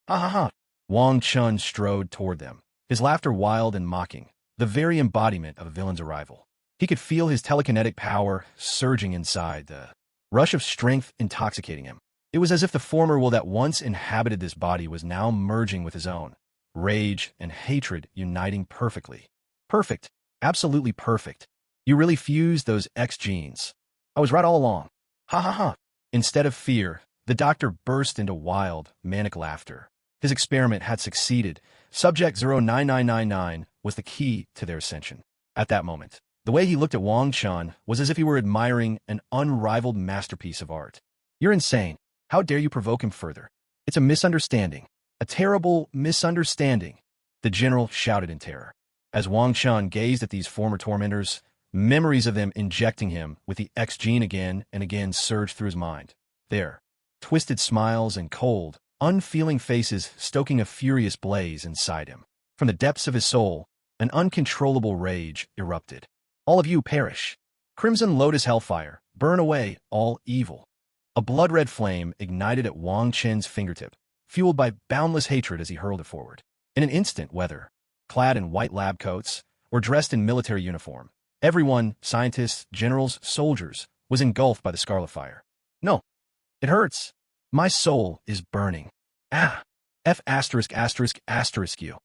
Ha ha ha." Wong Chun strode toward them, his laughter wild and mocking, the very embodiment of a villain's arrival. He could feel his telekinetic power surging inside, the rush of strength intoxicating him. It was as if the former will that once inhabited this body was now merging with his own, rage and hatred uniting perfectly. Perfect. Absolutely perfect. You really fused those X genes. I was right all along. Ha ha ha. Instead of fear, the doctor burst into wild, manic laughter. His experiment had succeeded. Subject 09999 was the key to their ascension. At that moment, the way he looked at Wong Chun was as if he were admiring an unrivaled masterpiece of art. "You're insane. How dare you provoke him further? It's a misunderstanding. A terrible misunderstanding," the general shouted in terror. As Wong Chun gazed at these former tormentors, memories of them injecting him with the X gene again and again surged through his mind. Their twisted smiles and cold, unfeeling faces stoking a furious blaze inside him. From the depths of his soul, an uncontrollable rage erupted. "All of you perish. Crimson Lotus Hellfire, burn away all evil." A blood-red flame ignited at Wong Chen's fingertip, fueled by boundless hatred as he hurled it forward. In an instant, whether clad in white lab coats or dressed in military uniform, everyone, scientists, generals, soldiers, was engulfed by the scarlet fire. "No, it hurts. My soul is burning. Ah! F**********. You.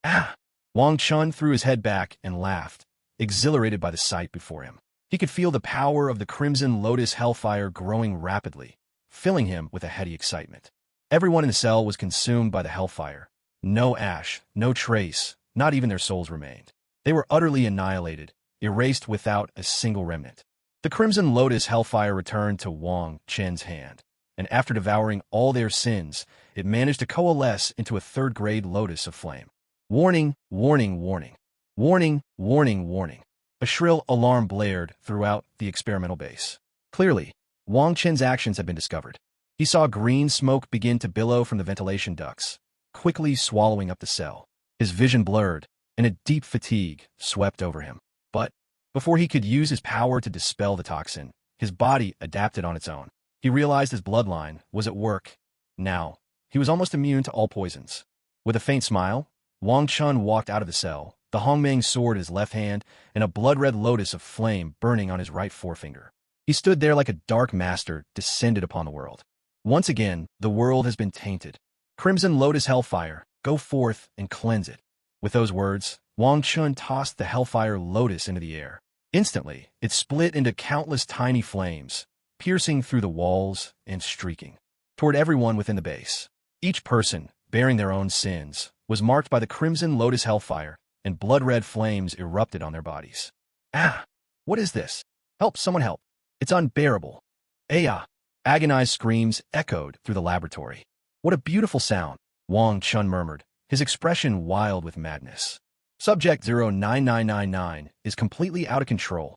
Ah!" Wong Chun threw his head back and laughed, exhilarated by the sight before him. He could feel the power of the Crimson Lotus Hellfire growing rapidly, filling him with a heady excitement. Everyone in the cell was consumed by the hellfire. No ash, no trace, not even their souls remained. They were utterly annihilated, erased without a single remnant. The Crimson Lotus Hellfire returned to Wong Chen's hand, and after devouring all their sins, it managed to coalesce into a third-grade lotus of flame. Warning, warning, warning. Warning, warning, warning. A shrill alarm blared throughout the experimental base. Clearly, Wong Chen's actions had been discovered. He saw green smoke begin to billow from the ventilation ducts, quickly swallowing up the cell. His vision blurred, and a deep fatigue swept over him. But before he could use his power to dispel the toxin, his body adapted on its own. He realized his bloodline was at work. Now, he was almost immune to all poisons. With a faint smile, Wong Chun walked out of the cell, the Hong Mang sword in his left hand and a blood-red lotus of flame burning on his right forefinger. He stood there like a dark master descended upon the world. Once again, the world has been tainted. Crimson Lotus Hellfire, Go forth and cleanse it." With those words, Wong Chun tossed the hellfire lotus into the air. Instantly, it split into countless tiny flames, piercing through the walls and streaking toward everyone within the base. Each person, bearing their own sins, was marked by the crimson lotus hellfire, and blood-red flames erupted on their bodies. "Ah! What is this? Help, someone help. It's unbearable." "Aya!" Agonized screams echoed through the laboratory. "What a beautiful sound," Wong Chun murmured, his expression wild with madness. Subject 09999 is completely out of control.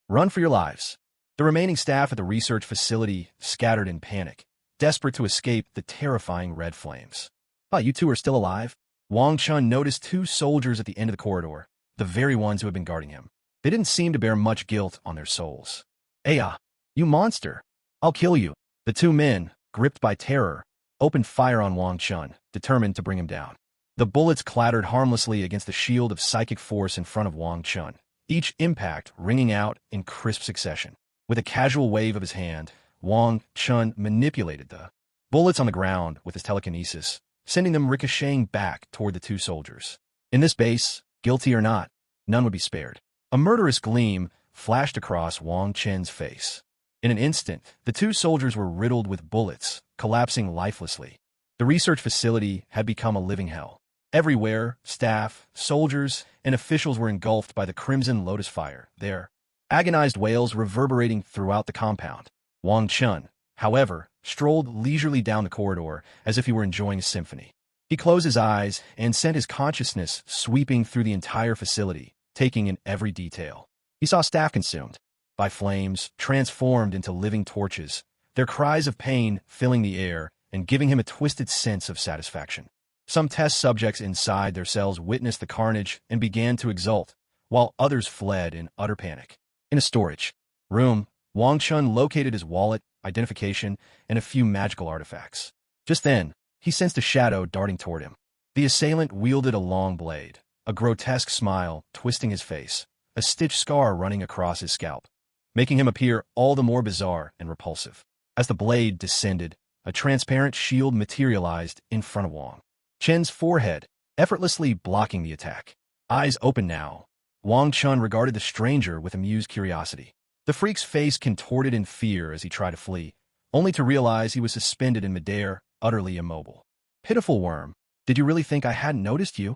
Run for your lives. The remaining staff at the research facility scattered in panic, desperate to escape the terrifying red flames. "Ah, you two are still alive?" Wong Chun noticed two soldiers at the end of the corridor, the very ones who had been guarding him. They didn't seem to bear much guilt on their souls. "Aya, you monster! I'll kill you." The two men, gripped by terror, opened fire on Wong Chun, determined to bring him down. The bullets clattered harmlessly against the shield of psychic force in front of Wong Chun, each impact ringing out in crisp succession. With a casual wave of his hand, Wong Chun manipulated the bullets on the ground with his telekinesis, sending them ricocheting back toward the two soldiers. In this base, guilty or not, none would be spared. A murderous gleam flashed across Wong Chen's face. In an instant, the two soldiers were riddled with bullets, collapsing lifelessly. The research facility had become a living hell. Everywhere, staff, soldiers, and officials were engulfed by the crimson lotus fire, their agonized wails reverberating throughout the compound. Wong Chun, however, strolled leisurely down the corridor as if he were enjoying a symphony. He closed his eyes and sent his consciousness sweeping through the entire facility, taking in every detail. He saw staff consumed by flames, transformed into living torches, their cries of pain filling the air and giving him a twisted sense of satisfaction. Some test subjects inside their cells witnessed the carnage and began to exult, while others fled in utter panic. In a storage room, Wong Chun located his wallet, identification, and a few magical artifacts. Just then, he sensed a shadow darting toward him. The assailant wielded a long blade, a grotesque smile twisting his face, a stitched scar running across his scalp, making him appear all the more bizarre and repulsive. As the blade descended, a transparent shield materialized in front of Wong Chen's forehead, effortlessly blocking the attack. Eyes open now, Wong Chun regarded the stranger with amused curiosity. The freak's face contorted in fear as he tried to flee, only to realize he was suspended in midair, utterly immobile. "Pitiful worm, did you really think I hadn't noticed you?"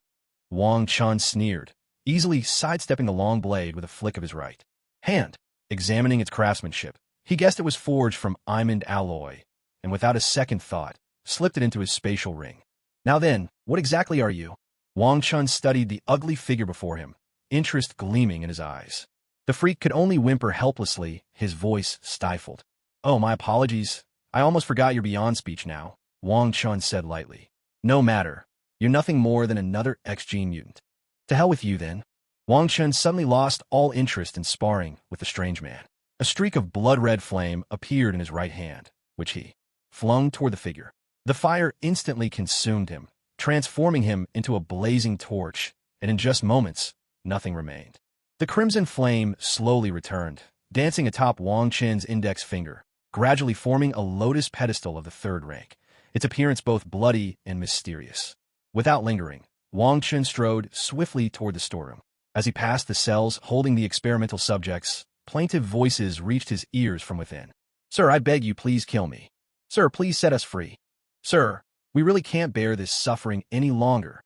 Wong Chun sneered, easily sidestepping the long blade with a flick of his right hand. Examining its craftsmanship, he guessed it was forged from diamond alloy, and without a second thought, slipped it into his spatial ring. "Now then, what exactly are you?" Wong Chun studied the ugly figure before him, interest gleaming in his eyes. The freak could only whimper helplessly, his voice stifled. "Oh, my apologies. I almost forgot you're beyond speech now," Wong Chun said lightly. "No matter. You're nothing more than another X-gene mutant." "To hell with you, then." Wong Chun suddenly lost all interest in sparring with the strange man. A streak of blood-red flame appeared in his right hand, which he flung toward the figure. The fire instantly consumed him, transforming him into a blazing torch, and in just moments, nothing remained. The crimson flame slowly returned, dancing atop Wong Chen's index finger, gradually forming a lotus pedestal of the third rank, its appearance both bloody and mysterious. Without lingering, Wong Chen strode swiftly toward the storeroom. As he passed the cells holding the experimental subjects, plaintive voices reached his ears from within. "Sir, I beg you, please kill me. Sir, please set us free. Sir, we really can't bear this suffering any longer.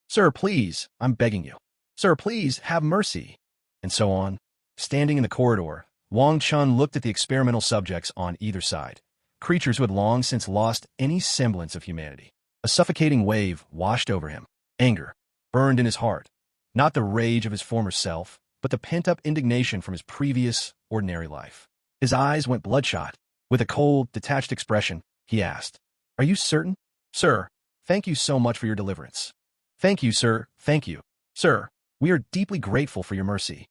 Sir, please, I'm begging you. Sir, please, have mercy." And so on. Standing in the corridor, Wong Chun looked at the experimental subjects on either side, creatures who had long since lost any semblance of humanity. A suffocating wave washed over him. Anger burned in his heart, not the rage of his former self, but the pent-up indignation from his previous, ordinary life. His eyes went bloodshot. With a cold, detached expression, he asked, "Are you certain?" "Sir, thank you so much for your deliverance." "Thank you, sir, thank you. Sir, we are deeply grateful for your mercy."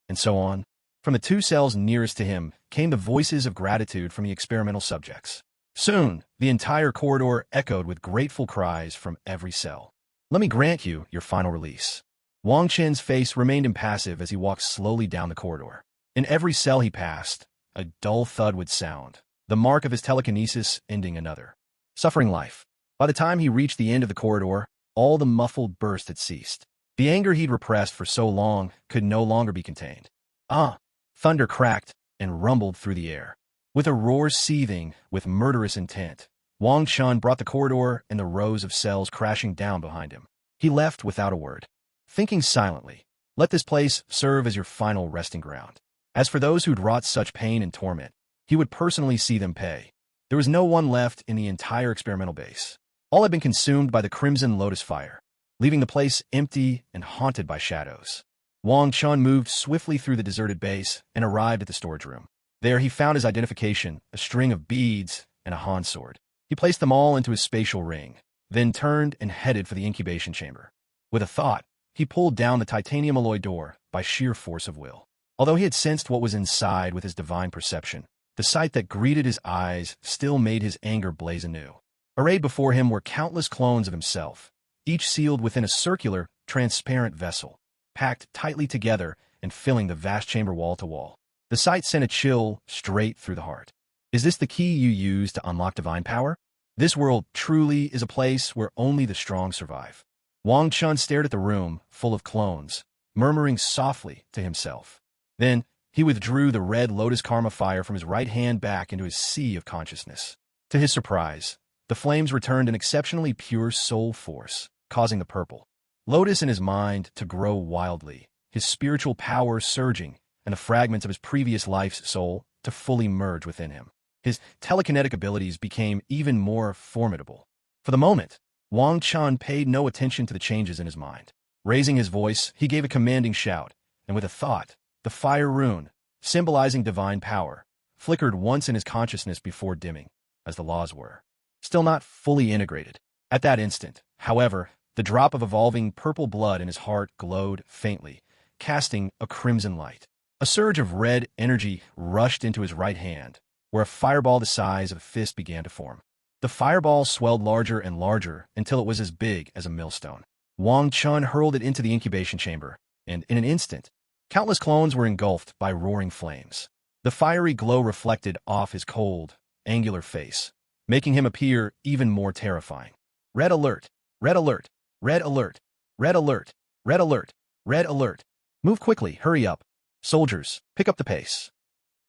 And so on. From the two cells nearest to him came the voices of gratitude from the experimental subjects. Soon, the entire corridor echoed with grateful cries from every cell. "Let me grant you your final release." Wong Chen's face remained impassive as he walked slowly down the corridor. In every cell he passed, a dull thud would sound, the mark of his telekinesis ending another suffering life. By the time he reached the end of the corridor, all the muffled burst had ceased. The anger he'd repressed for so long could no longer be contained. Ah! Thunder cracked and rumbled through the air. With a roar seething with murderous intent, Wong Chun brought the corridor and the rows of cells crashing down behind him. He left without a word, thinking silently, let this place serve as your final resting ground. As for those who'd wrought such pain and torment, he would personally see them pay. There was no one left in the entire experimental base. All had been consumed by the crimson lotus fire, leaving the place empty and haunted by shadows. Wong Chun moved swiftly through the deserted base and arrived at the storage room. There he found his identification, a string of beads, and a Han sword. He placed them all into his spatial ring, then turned and headed for the incubation chamber. With a thought, he pulled down the titanium alloy door by sheer force of will. Although he had sensed what was inside with his divine perception, the sight that greeted his eyes still made his anger blaze anew. Arrayed before him were countless clones of himself, each sealed within a circular, transparent vessel, packed tightly together and filling the vast chamber wall to wall. The sight sent a chill straight through the heart. Is this the key you use to unlock divine power? This world truly is a place where only the strong survive. Wang Chun stared at the room, full of clones, murmuring softly to himself. Then, he withdrew the red lotus karma fire from his right hand back into his sea of consciousness. To his surprise, the flames returned an exceptionally pure soul force, causing the purple lotus in his mind to grow wildly, his spiritual power surging, and the fragments of his previous life's soul to fully merge within him. His telekinetic abilities became even more formidable. For the moment, Wang Chun paid no attention to the changes in his mind. Raising his voice, he gave a commanding shout, and with a thought, the fire rune, symbolizing divine power, flickered once in his consciousness before dimming, as the laws were. Still not fully integrated. At that instant, however, the drop of evolving purple blood in his heart glowed faintly, casting a crimson light. A surge of red energy rushed into his right hand, where a fireball the size of a fist began to form. The fireball swelled larger and larger until it was as big as a millstone. Wang Chun hurled it into the incubation chamber, and in an instant, countless clones were engulfed by roaring flames. The fiery glow reflected off his cold, angular face, making him appear even more terrifying. Red alert! Red alert! Red alert! Red alert! Red alert! Red alert! Move quickly, hurry up. Soldiers, pick up the pace.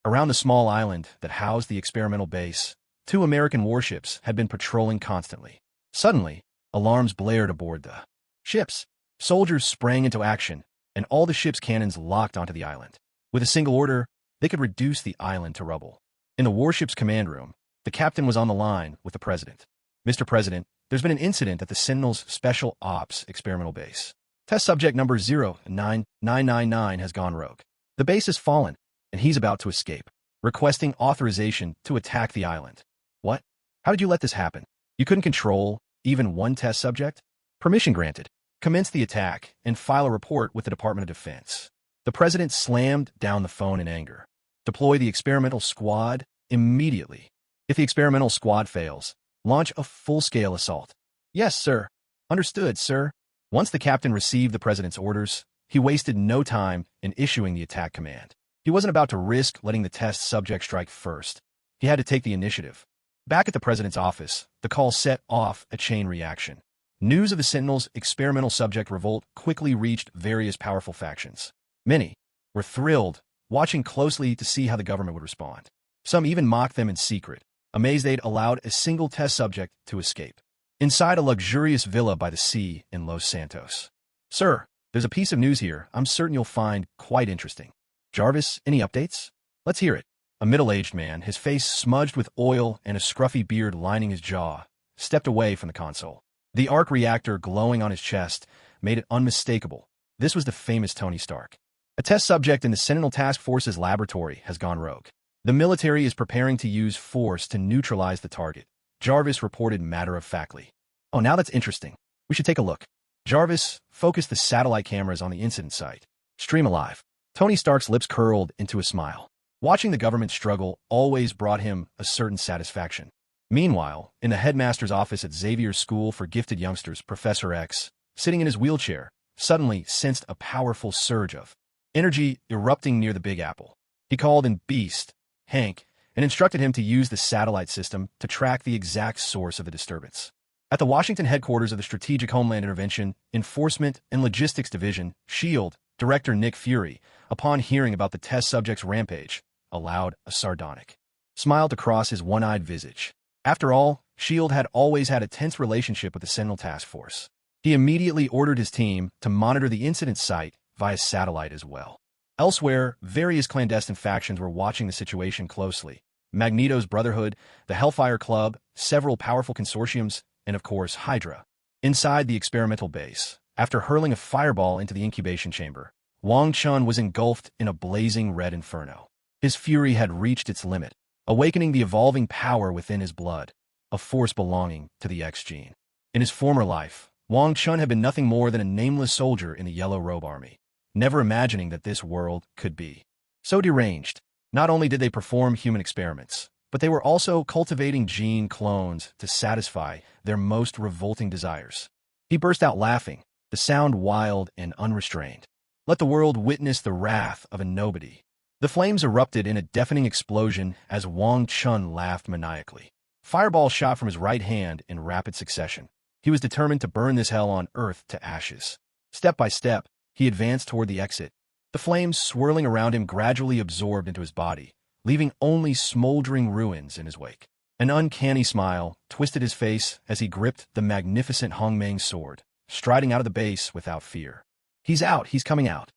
Around the small island that housed the experimental base, 2 American warships had been patrolling constantly. Suddenly, alarms blared aboard the ships. Soldiers sprang into action, and all the ship's cannons locked onto the island. With a single order, they could reduce the island to rubble. In the warship's command room, the captain was on the line with the president. Mr. President, there's been an incident at the Sentinel's Special Ops experimental base. Test subject number 09999 has gone rogue. The base has fallen, and he's about to escape, requesting authorization to attack the island. What? How did you let this happen? You couldn't control even one test subject? Permission granted. Commence the attack and file a report with the Department of Defense. The president slammed down the phone in anger. Deploy the experimental squad immediately. If the experimental squad fails, launch a full-scale assault. Yes, sir. Understood, sir. Once the captain received the president's orders, he wasted no time in issuing the attack command. He wasn't about to risk letting the test subject strike first. He had to take the initiative. Back at the president's office, the call set off a chain reaction. News of the Sentinel's experimental subject revolt quickly reached various powerful factions. Many were thrilled, watching closely to see how the government would respond. Some even mocked them in secret, amazed they'd allowed a single test subject to escape. Inside a luxurious villa by the sea in Los Santos. Sir, there's a piece of news here I'm certain you'll find quite interesting. Jarvis, any updates? Let's hear it. A middle-aged man, his face smudged with oil and a scruffy beard lining his jaw, stepped away from the console. The arc reactor glowing on his chest made it unmistakable. This was the famous Tony Stark. A test subject in the Sentinel Task Force's laboratory has gone rogue. The military is preparing to use force to neutralize the target, Jarvis reported matter-of-factly. Oh, now that's interesting. We should take a look. Jarvis focused the satellite cameras on the incident site. Stream alive. Tony Stark's lips curled into a smile. Watching the government struggle always brought him a certain satisfaction. Meanwhile, in the headmaster's office at Xavier's School for Gifted Youngsters, Professor X, sitting in his wheelchair, suddenly sensed a powerful surge of energy erupting near the Big Apple. He called in Beast, Hank, and instructed him to use the satellite system to track the exact source of the disturbance. At the Washington headquarters of the Strategic Homeland Intervention, Enforcement, and Logistics Division, SHIELD, Director Nick Fury, upon hearing about the test subject's rampage, allowed a sardonic smile to cross his one-eyed visage. After all, SHIELD had always had a tense relationship with the Sentinel Task Force. He immediately ordered his team to monitor the incident site via satellite as well. Elsewhere, various clandestine factions were watching the situation closely. Magneto's Brotherhood, the Hellfire Club, several powerful consortiums, and of course, Hydra. Inside the experimental base, after hurling a fireball into the incubation chamber, Wong Chun was engulfed in a blazing red inferno. His fury had reached its limit, awakening the evolving power within his blood, a force belonging to the X gene. In his former life, Wong Chun had been nothing more than a nameless soldier in the Yellow Robe Army, never imagining that this world could be so deranged. Not only did they perform human experiments, but they were also cultivating gene clones to satisfy their most revolting desires. He burst out laughing, the sound wild and unrestrained. Let the world witness the wrath of a nobody. The flames erupted in a deafening explosion as Wong Chun laughed maniacally. Fireball shot from his right hand in rapid succession. He was determined to burn this hell on earth to ashes. Step by step, he advanced toward the exit. The flames swirling around him gradually absorbed into his body, leaving only smoldering ruins in his wake. An uncanny smile twisted his face as he gripped the magnificent Hong Mang sword, striding out of the base without fear. He's out. He's coming out.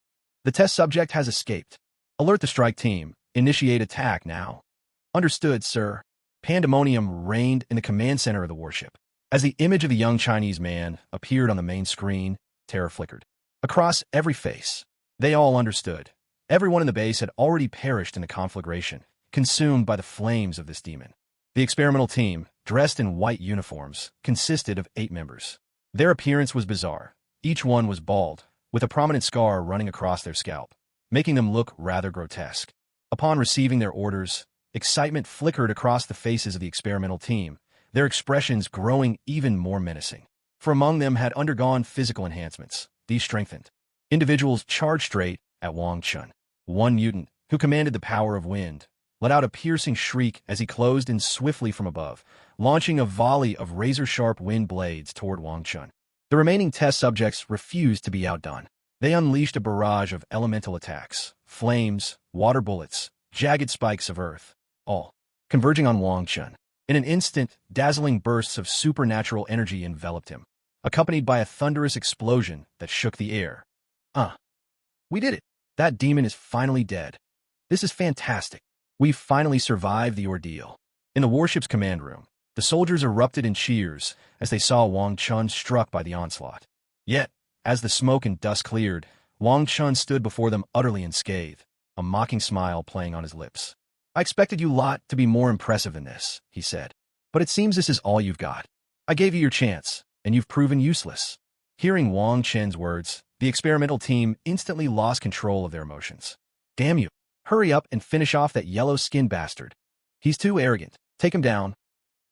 The test subject has escaped. Alert the strike team. Initiate attack now. Understood, sir. Pandemonium reigned in the command center of the warship. As the image of the young Chinese man appeared on the main screen, terror flickered across every face. They all understood. Everyone in the base had already perished in the conflagration, consumed by the flames of this demon. The experimental team, dressed in white uniforms, consisted of 8 members. Their appearance was bizarre. Each one was bald, with a prominent scar running across their scalp, making them look rather grotesque. Upon receiving their orders, excitement flickered across the faces of the experimental team, their expressions growing even more menacing. For among them had undergone physical enhancements. These strengthened. Individuals charged straight at Wang Chen. One mutant, who commanded the power of wind, let out a piercing shriek as he closed in swiftly from above, launching a volley of razor-sharp wind blades toward Wang Chun. The remaining test subjects refused to be outdone. They unleashed a barrage of elemental attacks, flames, water bullets, jagged spikes of earth, all converging on Wang Chun. In an instant, dazzling bursts of supernatural energy enveloped him, accompanied by a thunderous explosion that shook the air. We did it. That demon is finally dead. This is fantastic. We've finally survived the ordeal. In the warship's command room, the soldiers erupted in cheers as they saw Wang Chun struck by the onslaught. Yet, as the smoke and dust cleared, Wang Chun stood before them utterly unscathed, a mocking smile playing on his lips. I expected you lot to be more impressive than this, he said. But it seems this is all you've got. I gave you your chance, and you've proven useless. Hearing Wang Chen's words, the experimental team instantly lost control of their emotions. Damn you. Hurry up and finish off that yellow-skinned bastard. He's too arrogant. Take him down.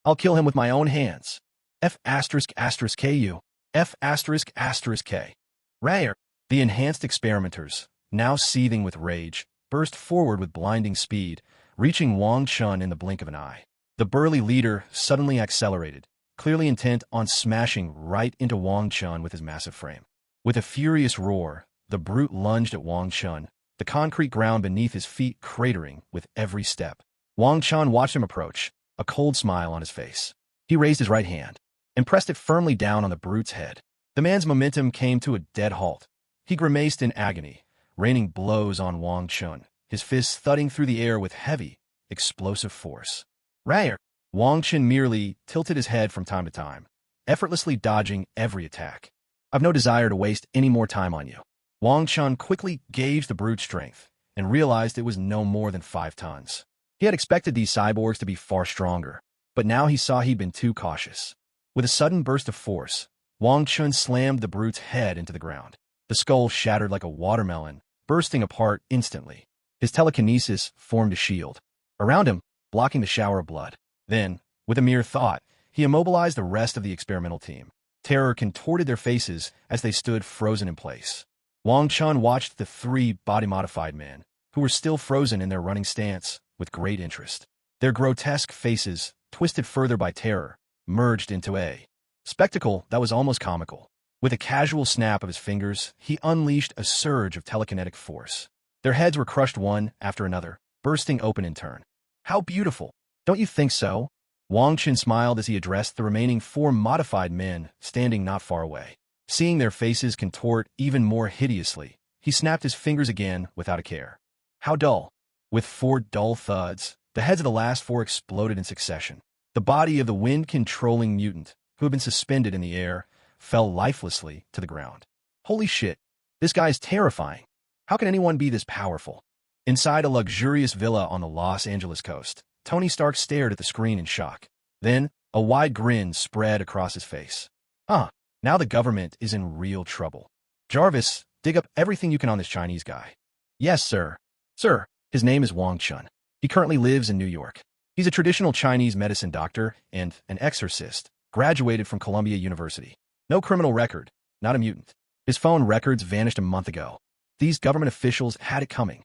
I'll kill him with my own hands. F***KU. F***K. Rare. The enhanced experimenters, now seething with rage, burst forward with blinding speed, reaching Wang Chun in the blink of an eye. The burly leader suddenly accelerated, clearly intent on smashing right into Wang Chun with his massive frame. With a furious roar, the brute lunged at Wang Chun, the concrete ground beneath his feet cratering with every step. Wang Chun watched him approach, a cold smile on his face. He raised his right hand and pressed it firmly down on the brute's head. The man's momentum came to a dead halt. He grimaced in agony, raining blows on Wang Chun, his fists thudding through the air with heavy, explosive force. Rare. Wang Chun merely tilted his head from time to time, effortlessly dodging every attack. I've no desire to waste any more time on you. Wang Chun quickly gauged the brute's strength and realized it was no more than 5 tons. He had expected these cyborgs to be far stronger, but now he saw he'd been too cautious. With a sudden burst of force, Wang Chun slammed the brute's head into the ground. The skull shattered like a watermelon, bursting apart instantly. His telekinesis formed a shield around him, blocking the shower of blood. Then, with a mere thought, he immobilized the rest of the experimental team. Terror contorted their faces as they stood frozen in place. Wang Chun watched the 3 body-modified men, who were still frozen in their running stance, with great interest. Their grotesque faces, twisted further by terror, merged into a spectacle that was almost comical. With a casual snap of his fingers, he unleashed a surge of telekinetic force. Their heads were crushed one after another, bursting open in turn. How beautiful! Don't you think so? Wang Chen smiled as he addressed the remaining 4 modified men standing not far away. Seeing their faces contort even more hideously, he snapped his fingers again without a care. How dull! With 4 dull thuds, the heads of the last 4 exploded in succession. The body of the wind-controlling mutant, who had been suspended in the air, fell lifelessly to the ground. Holy shit, this guy is terrifying. How can anyone be this powerful? Inside a luxurious villa on the Los Angeles coast, Tony Stark stared at the screen in shock. Then, a wide grin spread across his face. Now the government is in real trouble. Jarvis, dig up everything you can on this Chinese guy. Yes, sir. Sir, his name is Wang Chun. He currently lives in New York. He's a traditional Chinese medicine doctor and an exorcist, graduated from Columbia University. No criminal record, not a mutant. His phone records vanished a month ago. These government officials had it coming.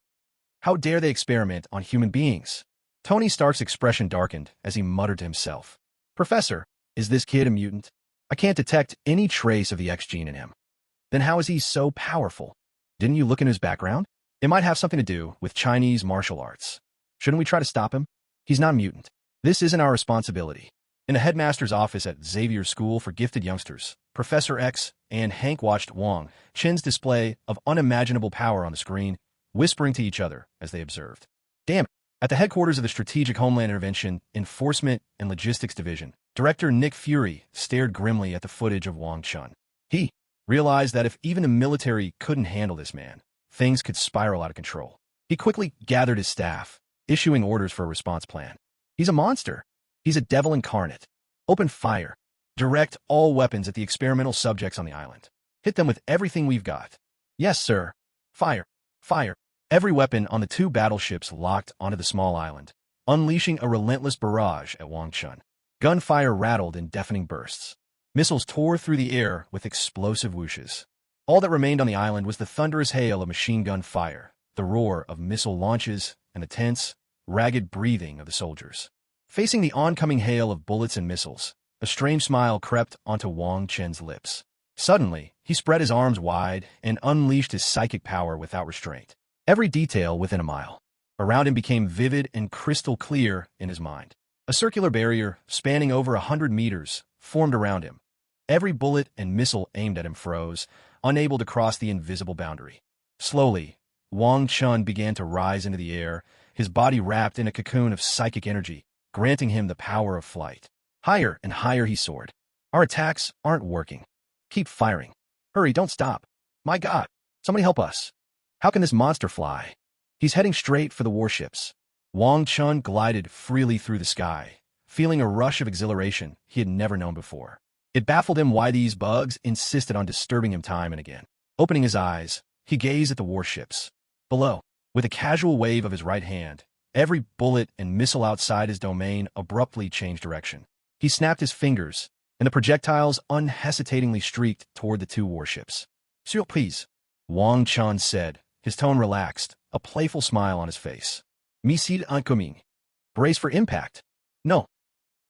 How dare they experiment on human beings? Tony Stark's expression darkened as he muttered to himself. Professor, is this kid a mutant? I can't detect any trace of the X gene in him. Then how is he so powerful? Didn't you look into his background? It might have something to do with Chinese martial arts. Shouldn't we try to stop him? He's not a mutant. This isn't our responsibility. In the headmaster's office at Xavier's School for Gifted Youngsters, Professor X and Hank watched Wang Chen's display of unimaginable power on the screen, whispering to each other as they observed. Damn it. At the headquarters of the Strategic Homeland Intervention, Enforcement, and Logistics Division, Director Nick Fury stared grimly at the footage of Wang Chun. He realized that if even the military couldn't handle this man, things could spiral out of control. He quickly gathered his staff, issuing orders for a response plan. He's a monster. He's a devil incarnate. Open fire. Direct all weapons at the experimental subjects on the island. Hit them with everything we've got. Yes, sir. Fire. Fire. Every weapon on the 2 battleships locked onto the small island, unleashing a relentless barrage at Wang Chun. Gunfire rattled in deafening bursts. Missiles tore through the air with explosive whooshes. All that remained on the island was the thunderous hail of machine gun fire, the roar of missile launches, and the tense, ragged breathing of the soldiers. Facing the oncoming hail of bullets and missiles, a strange smile crept onto Wang Chen's lips. Suddenly, he spread his arms wide and unleashed his psychic power without restraint. Every detail within a mile around him became vivid and crystal clear in his mind. A circular barrier, spanning over 100 meters, formed around him. Every bullet and missile aimed at him froze, unable to cross the invisible boundary. Slowly, Wang Chun began to rise into the air, his body wrapped in a cocoon of psychic energy, granting him the power of flight. Higher and higher he soared. Our attacks aren't working. Keep firing. Hurry, don't stop. My God, somebody help us. How can this monster fly? He's heading straight for the warships. Wang Chun glided freely through the sky, feeling a rush of exhilaration he had never known before. It baffled him why these bugs insisted on disturbing him time and again. Opening his eyes, he gazed at the warships. Below, with a casual wave of his right hand, every bullet and missile outside his domain abruptly changed direction. He snapped his fingers, and the projectiles unhesitatingly streaked toward the 2 warships. Surprise, Wang Chun said, his tone relaxed, a playful smile on his face. Missile incoming. Brace for impact. No.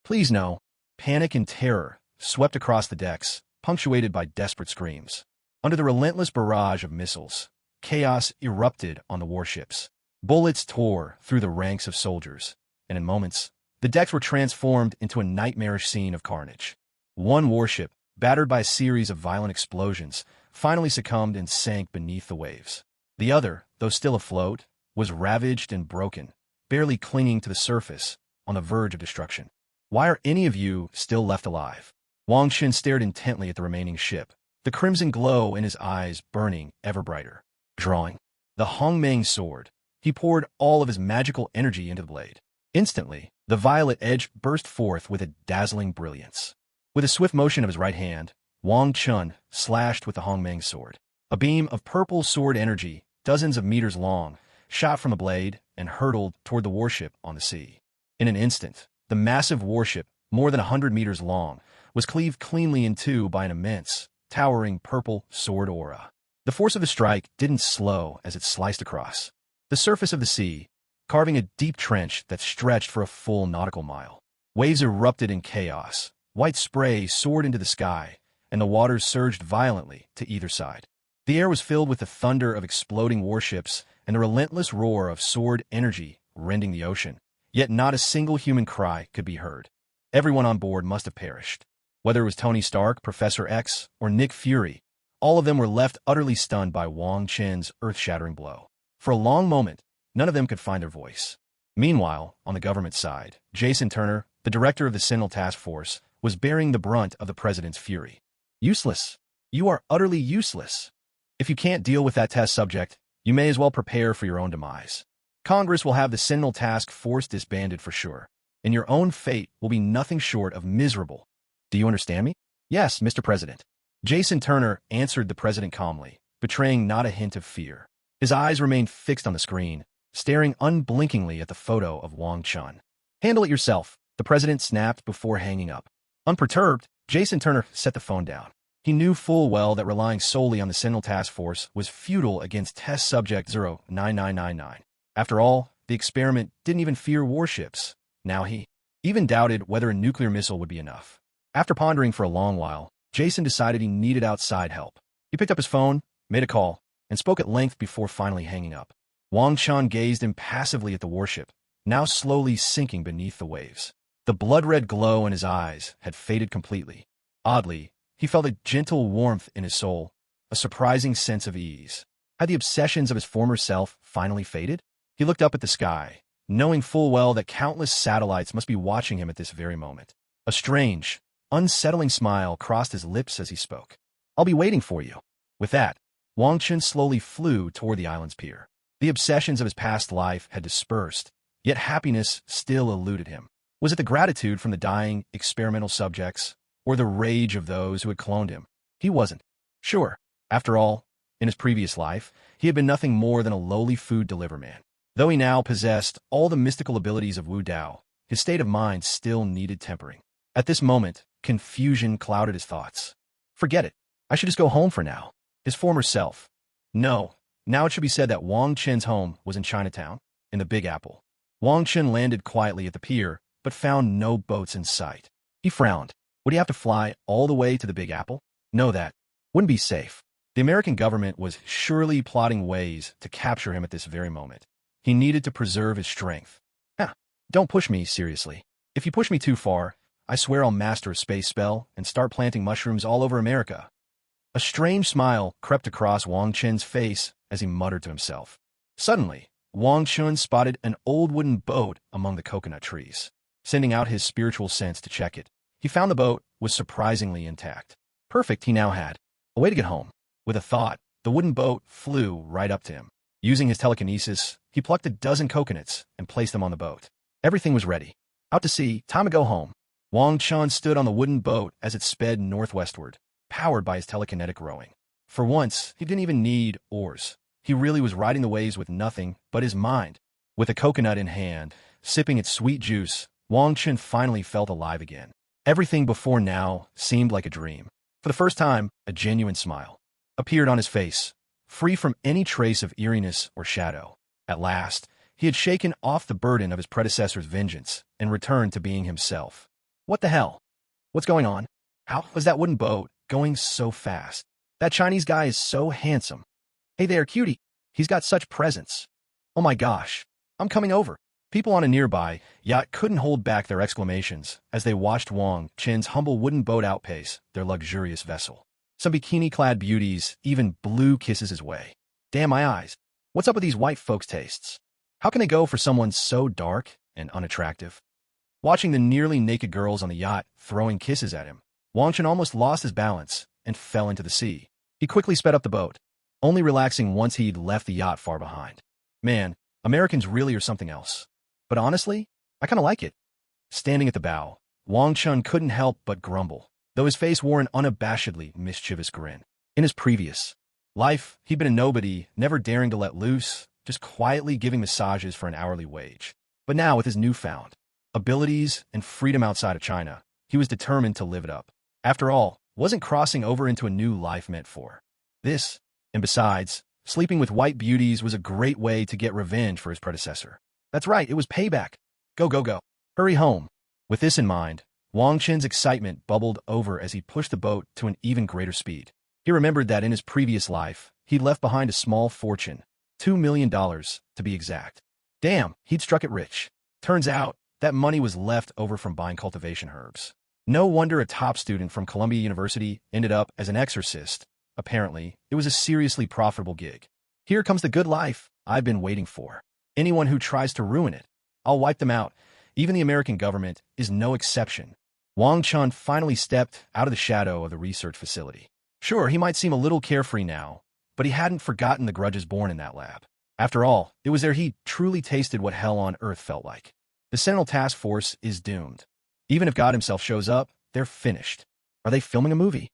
Please no. Panic and terror swept across the decks, punctuated by desperate screams. Under the relentless barrage of missiles, chaos erupted on the warships. Bullets tore through the ranks of soldiers, and in moments, the decks were transformed into a nightmarish scene of carnage. One warship, battered by a series of violent explosions, finally succumbed and sank beneath the waves. The other, though still afloat, was ravaged and broken, barely clinging to the surface, on the verge of destruction. Why are any of you still left alive? Wang Chen stared intently at the remaining ship, the crimson glow in his eyes burning ever brighter. Drawing the Hong Mang sword, he poured all of his magical energy into the blade. Instantly, the violet edge burst forth with a dazzling brilliance. With a swift motion of his right hand, Wang Chun slashed with the Hong Mang sword. A beam of purple sword energy, dozens of meters long, shot from the blade and hurtled toward the warship on the sea. In an instant, the massive warship, more than 100 meters long, was cleaved cleanly in two by an immense, towering purple sword aura. The force of the strike didn't slow as it sliced across the surface of the sea, carving a deep trench that stretched for a full nautical mile. Waves erupted in chaos, white spray soared into the sky, and the waters surged violently to either side. The air was filled with the thunder of exploding warships and the relentless roar of sword energy rending the ocean. Yet not a single human cry could be heard. Everyone on board must have perished. Whether it was Tony Stark, Professor X, or Nick Fury, all of them were left utterly stunned by Wang Chen's earth-shattering blow. For a long moment, none of them could find their voice. Meanwhile, on the government side, Jason Turner, the director of the Sentinel Task Force, was bearing the brunt of the president's fury. Useless. You are utterly useless. If you can't deal with that test subject, you may as well prepare for your own demise. Congress will have the Sentinel Task Force disbanded for sure, and your own fate will be nothing short of miserable. Do you understand me? Yes, Mr. President. Jason Turner answered the president calmly, betraying not a hint of fear. His eyes remained fixed on the screen, staring unblinkingly at the photo of Wong Chun. Handle it yourself, the president snapped before hanging up. Unperturbed, Jason Turner set the phone down. He knew full well that relying solely on the Sentinel Task Force was futile against Test Subject 09999. After all, the experiment didn't even fear warships. Now he even doubted whether a nuclear missile would be enough. After pondering for a long while, Jason decided he needed outside help. He picked up his phone, made a call, and spoke at length before finally hanging up. Wong Chun gazed impassively at the warship, now slowly sinking beneath the waves. The blood-red glow in his eyes had faded completely. Oddly, he felt a gentle warmth in his soul, a surprising sense of ease. Had the obsessions of his former self finally faded? He looked up at the sky, knowing full well that countless satellites must be watching him at this very moment. A strange, unsettling smile crossed his lips as he spoke. I'll be waiting for you. With that, Wong Chun slowly flew toward the island's pier. The obsessions of his past life had dispersed, yet happiness still eluded him. Was it the gratitude from the dying experimental subjects, or the rage of those who had cloned him? He wasn't sure. After all, in his previous life, he had been nothing more than a lowly food delivery man. Though he now possessed all the mystical abilities of Wu Dao, his state of mind still needed tempering. At this moment, confusion clouded his thoughts. Forget it. I should just go home for now. His former self. No. Now it should be said that Wang Chen's home was in Chinatown, in the Big Apple. Wang Chen landed quietly at the pier, but found no boats in sight. He frowned. Would he have to fly all the way to the Big Apple? No, that wouldn't be safe. The American government was surely plotting ways to capture him at this very moment. He needed to preserve his strength. Don't push me, seriously. If you push me too far, I swear I'll master a space spell and start planting mushrooms all over America. A strange smile crept across Wang Chen's face as he muttered to himself. Suddenly, Wang Chun spotted an old wooden boat among the coconut trees. Sending out his spiritual sense to check it, he found the boat was surprisingly intact. Perfect, he now had a way to get home. With a thought, the wooden boat flew right up to him. Using his telekinesis, he plucked a dozen coconuts and placed them on the boat. Everything was ready. Out to sea, time to go home. Wang Chun stood on the wooden boat as it sped northwestward, powered by his telekinetic rowing. For once, he didn't even need oars. He really was riding the waves with nothing but his mind. With a coconut in hand, sipping its sweet juice, Wang Chun finally felt alive again. Everything before now seemed like a dream. For the first time, a genuine smile appeared on his face, free from any trace of eeriness or shadow. At last, he had shaken off the burden of his predecessor's vengeance and returned to being himself. What the hell? What's going on? How was that wooden boat going so fast? That Chinese guy is so handsome. Hey there, cutie. He's got such presence. Oh my gosh. I'm coming over. People on a nearby yacht couldn't hold back their exclamations as they watched Wang Chen's humble wooden boat outpace their luxurious vessel. Some bikini-clad beauties even blew kisses his way. Damn my eyes. What's up with these white folks' tastes? How can they go for someone so dark and unattractive? Watching the nearly naked girls on the yacht throwing kisses at him, Wang Chen almost lost his balance and fell into the sea. He quickly sped up the boat, only relaxing once he'd left the yacht far behind. Man, Americans really are something else. But honestly, I kind of like it. Standing at the bow, Wang Chun couldn't help but grumble, though his face wore an unabashedly mischievous grin. In his previous life, he'd been a nobody, never daring to let loose, just quietly giving massages for an hourly wage. But now, with his newfound abilities and freedom outside of China, he was determined to live it up. After all, wasn't crossing over into a new life meant for this? And besides, sleeping with white beauties was a great way to get revenge for his predecessor. That's right, it was payback. Go, go, go. Hurry home. With this in mind, Wang Chen's excitement bubbled over as he pushed the boat to an even greater speed. He remembered that in his previous life, he'd left behind a small fortune, $2 million to be exact. Damn, he'd struck it rich. Turns out, that money was left over from buying cultivation herbs. No wonder a top student from Columbia University ended up as an exorcist. Apparently, it was a seriously profitable gig. Here comes the good life I've been waiting for. Anyone who tries to ruin it, I'll wipe them out. Even the American government is no exception. Wong Chun finally stepped out of the shadow of the research facility. Sure, he might seem a little carefree now, but he hadn't forgotten the grudges born in that lab. After all, it was there he truly tasted what hell on earth felt like. The Sentinel Task Force is doomed. Even if God himself shows up, they're finished. Are they filming a movie?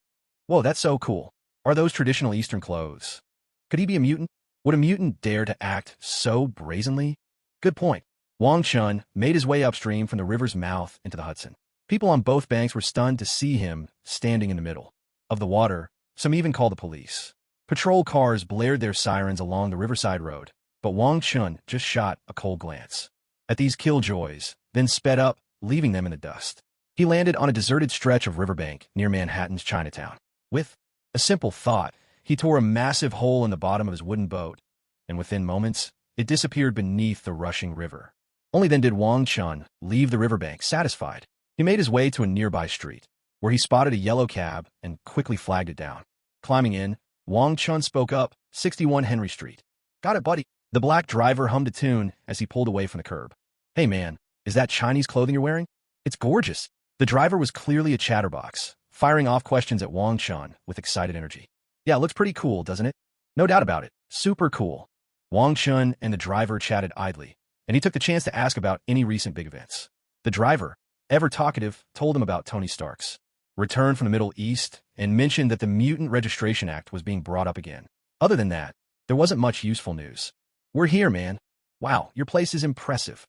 Whoa, that's so cool. Are those traditional Eastern clothes? Could he be a mutant? Would a mutant dare to act so brazenly? Good point. Wang Chun made his way upstream from the river's mouth into the Hudson. People on both banks were stunned to see him standing in the middle of the water. Some even called the police. Patrol cars blared their sirens along the riverside road, but Wang Chun just shot a cold glance at these killjoys, then sped up, leaving them in the dust. He landed on a deserted stretch of riverbank near Manhattan's Chinatown. With a simple thought, he tore a massive hole in the bottom of his wooden boat, and within moments, it disappeared beneath the rushing river. Only then did Wang Chun leave the riverbank satisfied. He made his way to a nearby street, where he spotted a yellow cab and quickly flagged it down. Climbing in, Wang Chun spoke up, 61 Henry Street. Got it, buddy. The black driver hummed a tune as he pulled away from the curb. Hey man, is that Chinese clothing you're wearing? It's gorgeous. The driver was clearly a chatterbox, firing off questions at Wang Chun with excited energy. Yeah, it looks pretty cool, doesn't it? No doubt about it. Super cool. Wang Chun and the driver chatted idly, and he took the chance to ask about any recent big events. The driver, ever talkative, told him about Tony Stark's return from the Middle East and mentioned that the Mutant Registration Act was being brought up again. Other than that, there wasn't much useful news. We're here, man. Wow, your place is impressive.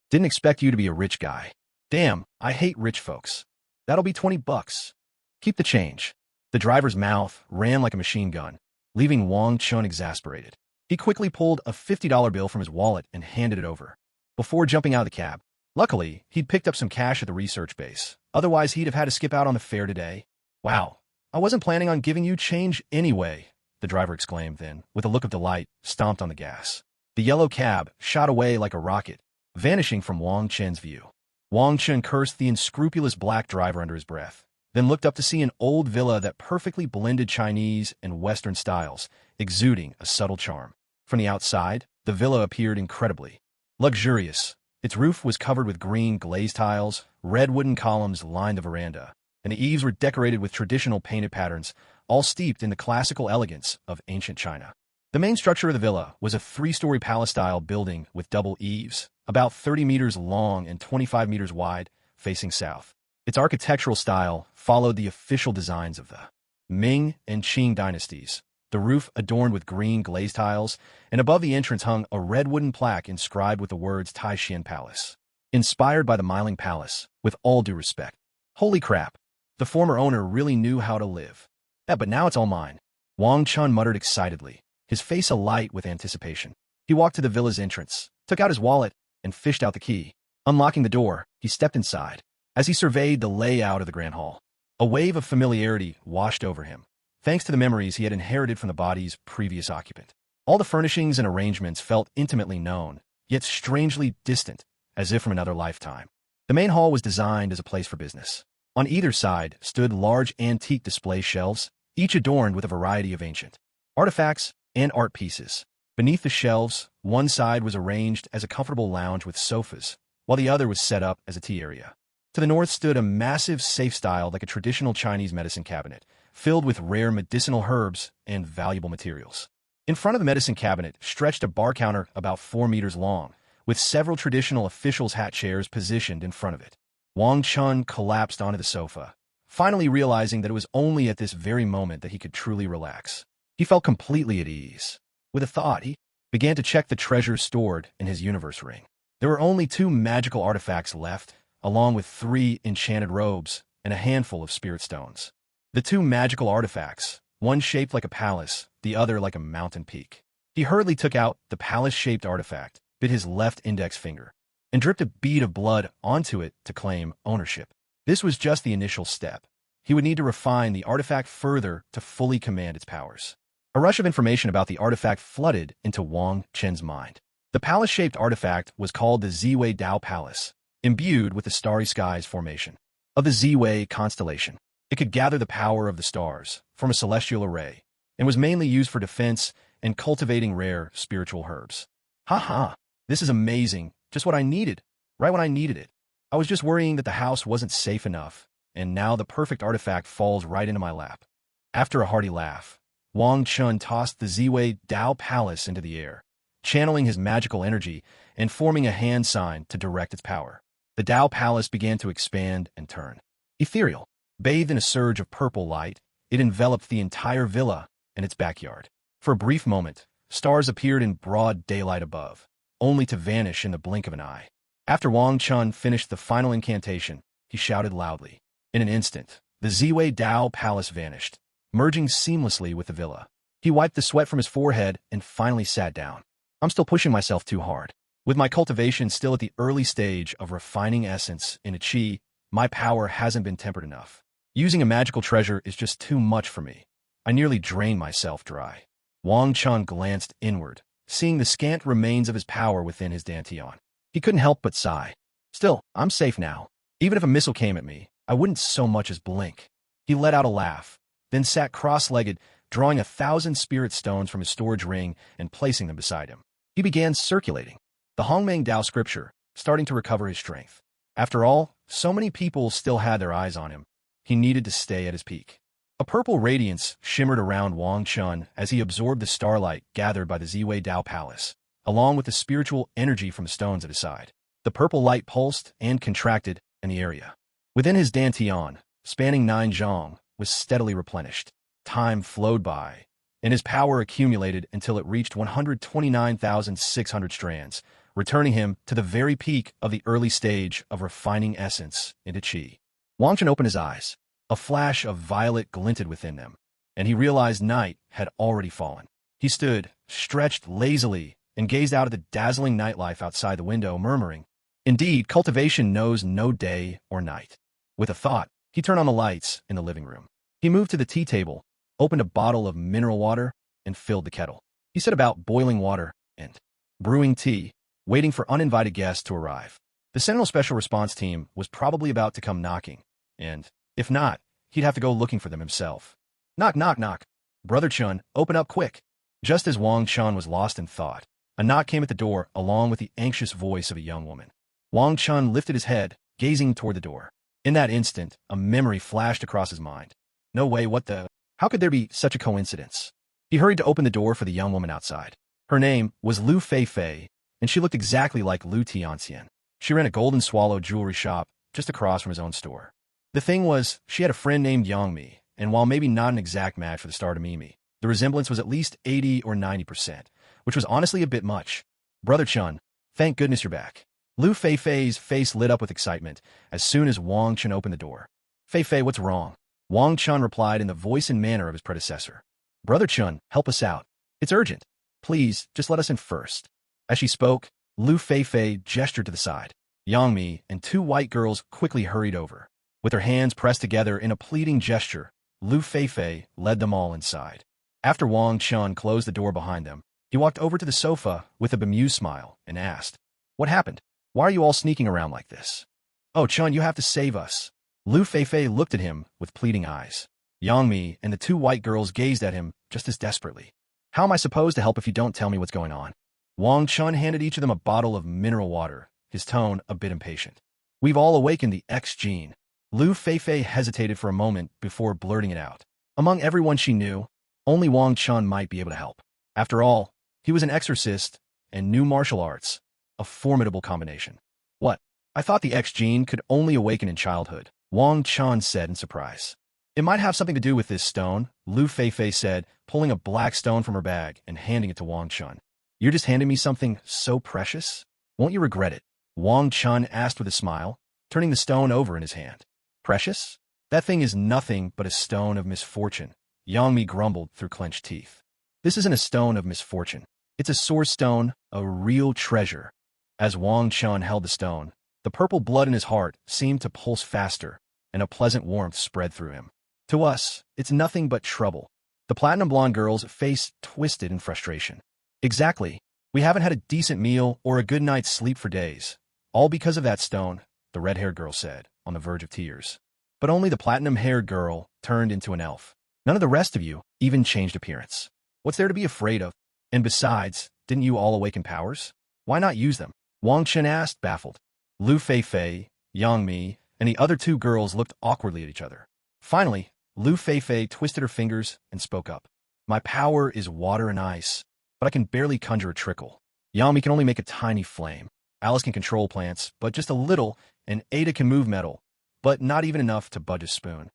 Didn't expect you to be a rich guy. Damn, I hate rich folks. That'll be $20. Keep the change. The driver's mouth ran like a machine gun, leaving Wang Chun exasperated. He quickly pulled a $50 bill from his wallet and handed it over, before jumping out of the cab. Luckily, he'd picked up some cash at the research base. Otherwise, he'd have had to skip out on the fare today. Wow, I wasn't planning on giving you change anyway, the driver exclaimed then, with a look of delight, stomped on the gas. The yellow cab shot away like a rocket, vanishing from Wang Chen's view. Wang Chen cursed the unscrupulous black driver under his breath, then looked up to see an old villa that perfectly blended Chinese and Western styles, exuding a subtle charm. From the outside, the villa appeared incredibly luxurious. Its roof was covered with green glazed tiles, red wooden columns lined the veranda, and the eaves were decorated with traditional painted patterns, all steeped in the classical elegance of ancient China. The main structure of the villa was a three-story palace-style building with double eaves, about 30 meters long and 25 meters wide, facing south. Its architectural style followed the official designs of the Ming and Qing dynasties. The roof adorned with green glazed tiles, and above the entrance hung a red wooden plaque inscribed with the words Taishan Palace. Inspired by the Miling Palace, with all due respect. Holy crap. The former owner really knew how to live. Yeah, but now it's all mine. Wang Chun muttered excitedly, his face alight with anticipation. He walked to the villa's entrance, took out his wallet, and fished out the key. Unlocking the door, he stepped inside. As he surveyed the layout of the grand hall, a wave of familiarity washed over him, thanks to the memories he had inherited from the body's previous occupant. All the furnishings and arrangements felt intimately known, yet strangely distant, as if from another lifetime. The main hall was designed as a place for business. On either side stood large antique display shelves, each adorned with a variety of ancient artifacts and art pieces. Beneath the shelves, one side was arranged as a comfortable lounge with sofas, while the other was set up as a tea area. To the north stood a massive safe styled like a traditional Chinese medicine cabinet, filled with rare medicinal herbs and valuable materials. In front of the medicine cabinet stretched a bar counter about 4 meters long, with several traditional officials' hat chairs positioned in front of it. Wang Chun collapsed onto the sofa, finally realizing that it was only at this very moment that he could truly relax. He felt completely at ease. With a thought, he began to check the treasures stored in his universe ring. There were only 2 magical artifacts left, along with 3 enchanted robes and a handful of spirit stones. The 2 magical artifacts, one shaped like a palace, the other like a mountain peak. He hurriedly took out the palace-shaped artifact, bit his left index finger, and dripped a bead of blood onto it to claim ownership. This was just the initial step. He would need to refine the artifact further to fully command its powers. A rush of information about the artifact flooded into Wang Chen's mind. The palace-shaped artifact was called the Ziwei Dao Palace, imbued with the starry skies formation of the Ziwei constellation. It could gather the power of the stars from a celestial array, and was mainly used for defense and cultivating rare spiritual herbs. Ha! This is amazing, just what I needed, right when I needed it. I was just worrying that the house wasn't safe enough, and now the perfect artifact falls right into my lap. After a hearty laugh, Wang Chun tossed the Ziwei Dao Palace into the air, channeling his magical energy and forming a hand sign to direct its power. The Dao Palace began to expand and turn. Ethereal, bathed in a surge of purple light, it enveloped the entire villa and its backyard. For a brief moment, stars appeared in broad daylight above, only to vanish in the blink of an eye. After Wang Chun finished the final incantation, he shouted loudly. In an instant, the Ziwei Dao Palace vanished, merging seamlessly with the villa. He wiped the sweat from his forehead and finally sat down. I'm still pushing myself too hard. With my cultivation still at the early stage of refining essence in a chi, my power hasn't been tempered enough. Using a magical treasure is just too much for me. I nearly drained myself dry. Wang Chun glanced inward, seeing the scant remains of his power within his dantian. He couldn't help but sigh. Still, I'm safe now. Even if a missile came at me, I wouldn't so much as blink. He let out a laugh, then sat cross-legged, drawing 1,000 spirit stones from his storage ring and placing them beside him. He began circulating the Hong Mang Dao scripture, starting to recover his strength. After all, so many people still had their eyes on him. He needed to stay at his peak. A purple radiance shimmered around Wang Chun as he absorbed the starlight gathered by the Ziwei Dao Palace, along with the spiritual energy from the stones at his side. The purple light pulsed and contracted in the area. Within his dantian, spanning 9 zhang, was steadily replenished. Time flowed by, and his power accumulated until it reached 129,600 strands, returning him to the very peak of the early stage of refining essence into chi. Wang Chen opened his eyes. A flash of violet glinted within them, and he realized night had already fallen. He stood, stretched lazily, and gazed out at the dazzling nightlife outside the window, murmuring, "Indeed, cultivation knows no day or night." With a thought, he turned on the lights in the living room. He moved to the tea table, opened a bottle of mineral water, and filled the kettle. He set about boiling water and brewing tea, waiting for uninvited guests to arrive. The Sentinel Special Response Team was probably about to come knocking, and, if not, he'd have to go looking for them himself. Knock, knock, knock. Brother Chun, open up quick. Just as Wang Chun was lost in thought, a knock came at the door along with the anxious voice of a young woman. Wang Chun lifted his head, gazing toward the door. In that instant, a memory flashed across his mind. No way, what the... How could there be such a coincidence? He hurried to open the door for the young woman outside. Her name was Lu Feifei, and she looked exactly like Lu Tianxian. She ran a Golden Swallow jewelry shop just across from his own store. The thing was, she had a friend named Yang Mi, and while maybe not an exact match for the star to Mimi, the resemblance was at least 80 or 90%, which was honestly a bit much. Brother Chun, thank goodness you're back. Lu Feifei's face lit up with excitement as soon as Wang Chun opened the door. Feifei, what's wrong? Wang Chun replied in the voice and manner of his predecessor. Brother Chun, help us out. It's urgent. Please, just let us in first. As she spoke, Lu Feifei gestured to the side. Yang Mi and 2 white girls quickly hurried over. With their hands pressed together in a pleading gesture, Lu Feifei led them all inside. After Wang Chun closed the door behind them, he walked over to the sofa with a bemused smile and asked, "What happened? Why are you all sneaking around like this?" "Oh, Chun, you have to save us." Lu Feifei looked at him with pleading eyes. Yang Mi and the 2 white girls gazed at him just as desperately. "How am I supposed to help if you don't tell me what's going on?" Wang Chun handed each of them a bottle of mineral water, his tone a bit impatient. "We've all awakened the X gene." Lu Feifei hesitated for a moment before blurting it out. Among everyone she knew, only Wang Chun might be able to help. After all, he was an exorcist and knew martial arts, a formidable combination. "What? I thought the X gene could only awaken in childhood," Wang Chun said in surprise. "It might have something to do with this stone," Lu Feifei said, pulling a black stone from her bag and handing it to Wang Chun. "You're just handing me something so precious? Won't you regret it?" Wang Chun asked with a smile, turning the stone over in his hand. "Precious? That thing is nothing but a stone of misfortune," Yang Mi grumbled through clenched teeth. "This isn't a stone of misfortune. It's a source stone, a real treasure." As Wang Chun held the stone, the purple blood in his heart seemed to pulse faster, and a pleasant warmth spread through him. To us, it's nothing but trouble. The platinum blonde girl's face twisted in frustration. Exactly. We haven't had a decent meal or a good night's sleep for days. All because of that stone, the red-haired girl said, on the verge of tears. But only the platinum-haired girl turned into an elf. None of the rest of you even changed appearance. What's there to be afraid of? And besides, didn't you all awaken powers? Why not use them? Wang Chen asked, baffled. Lu Feifei, Yang Mi, and the other two girls looked awkwardly at each other. Finally, Lu Feifei twisted her fingers and spoke up. My power is water and ice, but I can barely conjure a trickle. Yang Mi can only make a tiny flame. Alice can control plants, but just a little, and Ada can move metal, but not even enough to budge a spoon.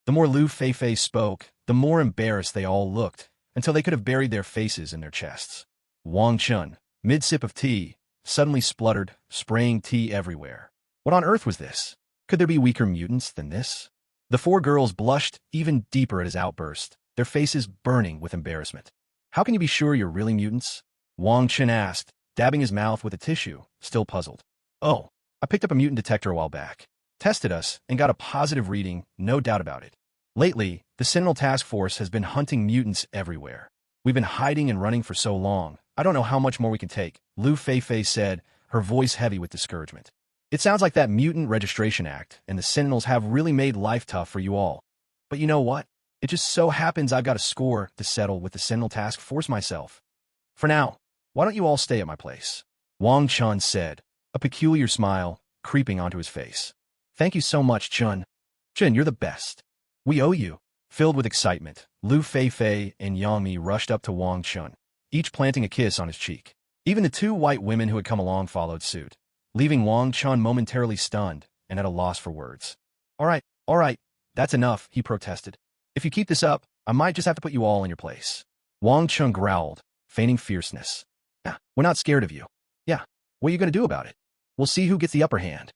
The more Lu Feifei spoke, the more embarrassed they all looked, until they could have buried their faces in their chests. Wang Chun, mid-sip of tea, suddenly spluttered, spraying tea everywhere. What on earth was this? Could there be weaker mutants than this? The four girls blushed even deeper at his outburst, their faces burning with embarrassment. How can you be sure you're really mutants? Wang Chen asked, dabbing his mouth with a tissue, still puzzled. Oh, I picked up a mutant detector a while back. Tested us and got a positive reading, no doubt about it. Lately, the Sentinel Task Force has been hunting mutants everywhere. We've been hiding and running for so long, I don't know how much more we can take, Lu Feifei said, her voice heavy with discouragement. It sounds like that Mutant Registration Act and the Sentinels have really made life tough for you all. But you know what? It just so happens I've got a score to settle with the Sentinel Task Force myself. For now, why don't you all stay at my place? Wang Chun said, a peculiar smile creeping onto his face. Thank you so much, Chun. Chun, you're the best. We owe you. Filled with excitement, Lu Feifei and Yang Mi rushed up to Wang Chun, each planting a kiss on his cheek. Even the two white women who had come along followed suit, leaving Wang Chun momentarily stunned and at a loss for words. All right, that's enough, he protested. If you keep this up, I might just have to put you all in your place. Wang Chun growled, feigning fierceness. Yeah, we're not scared of you. Yeah, what are you going to do about it? We'll see who gets the upper hand.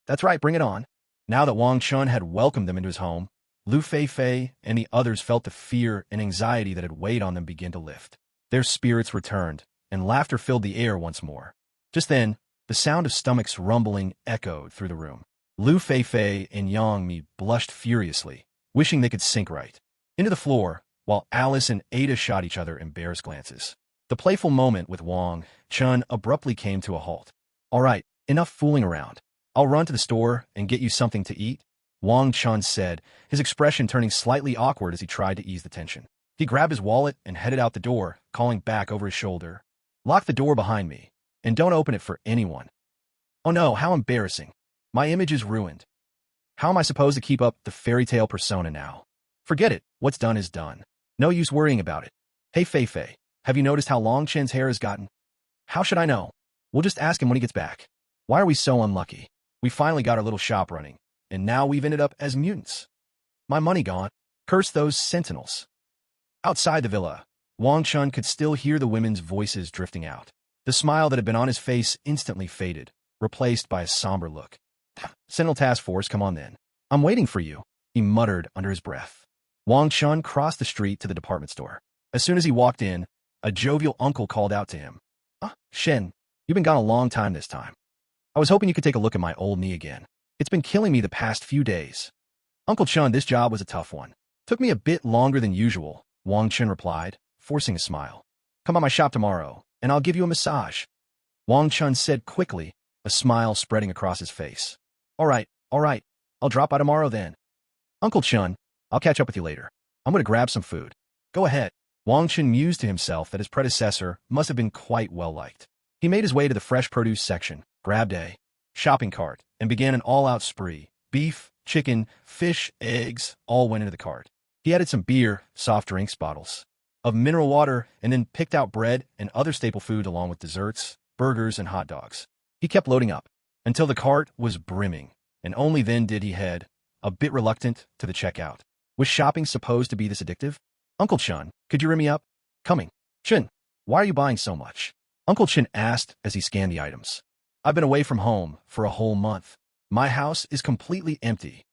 That's right, bring it on. Now that Wang Chun had welcomed them into his home, Lu Feifei and the others felt the fear and anxiety that had weighed on them begin to lift. Their spirits returned, and laughter filled the air once more. Just then, the sound of stomachs rumbling echoed through the room. Lu Feifei and Yang Mi blushed furiously, wishing they could sink right into the floor, while Alice and Ada shot each other embarrassed glances. The playful moment with Wang Chun abruptly came to a halt. All right, enough fooling around. I'll run to the store and get you something to eat, Wang Chun said, his expression turning slightly awkward as he tried to ease the tension. He grabbed his wallet and headed out the door, calling back over his shoulder. Lock the door behind me, and don't open it for anyone. Oh no, how embarrassing. My image is ruined. How am I supposed to keep up the fairy tale persona now? Forget it, what's done is done. No use worrying about it. Hey Feifei, have you noticed how long Chen's hair has gotten? How should I know? We'll just ask him when he gets back. Why are we so unlucky? We finally got our little shop running, and now we've ended up as mutants. My money gone. Curse those sentinels. Outside the villa, Wang Chun could still hear the women's voices drifting out. The smile that had been on his face instantly faded, replaced by a somber look. Sentinel Task Force, come on then. I'm waiting for you, he muttered under his breath. Wang Chun crossed the street to the department store. As soon as he walked in, a jovial uncle called out to him. Shen, you've been gone a long time this time. I was hoping you could take a look at my old knee again. It's been killing me the past few days. Uncle Chun, this job was a tough one. Took me a bit longer than usual, Wang Chun replied, forcing a smile. Come by my shop tomorrow, and I'll give you a massage. Wang Chun said quickly, a smile spreading across his face. All right, I'll drop by tomorrow then. Uncle Chun, I'll catch up with you later. I'm going to grab some food. Go ahead. Wang Chun mused to himself that his predecessor must have been quite well-liked. He made his way to the fresh produce section, grabbed a shopping cart, and began an all-out spree. Beef, chicken, fish, eggs, all went into the cart. He added some beer, soft drinks, bottles of mineral water, and then picked out bread and other staple food along with desserts, burgers, and hot dogs. He kept loading up until the cart was brimming, and only then did he head, a bit reluctant, to the checkout. Was shopping supposed to be this addictive? Uncle Chun, could you ring me up? Coming. Chun, why are you buying so much? Uncle Chun asked as he scanned the items. I've been away from home for a whole month. My house is completely empty.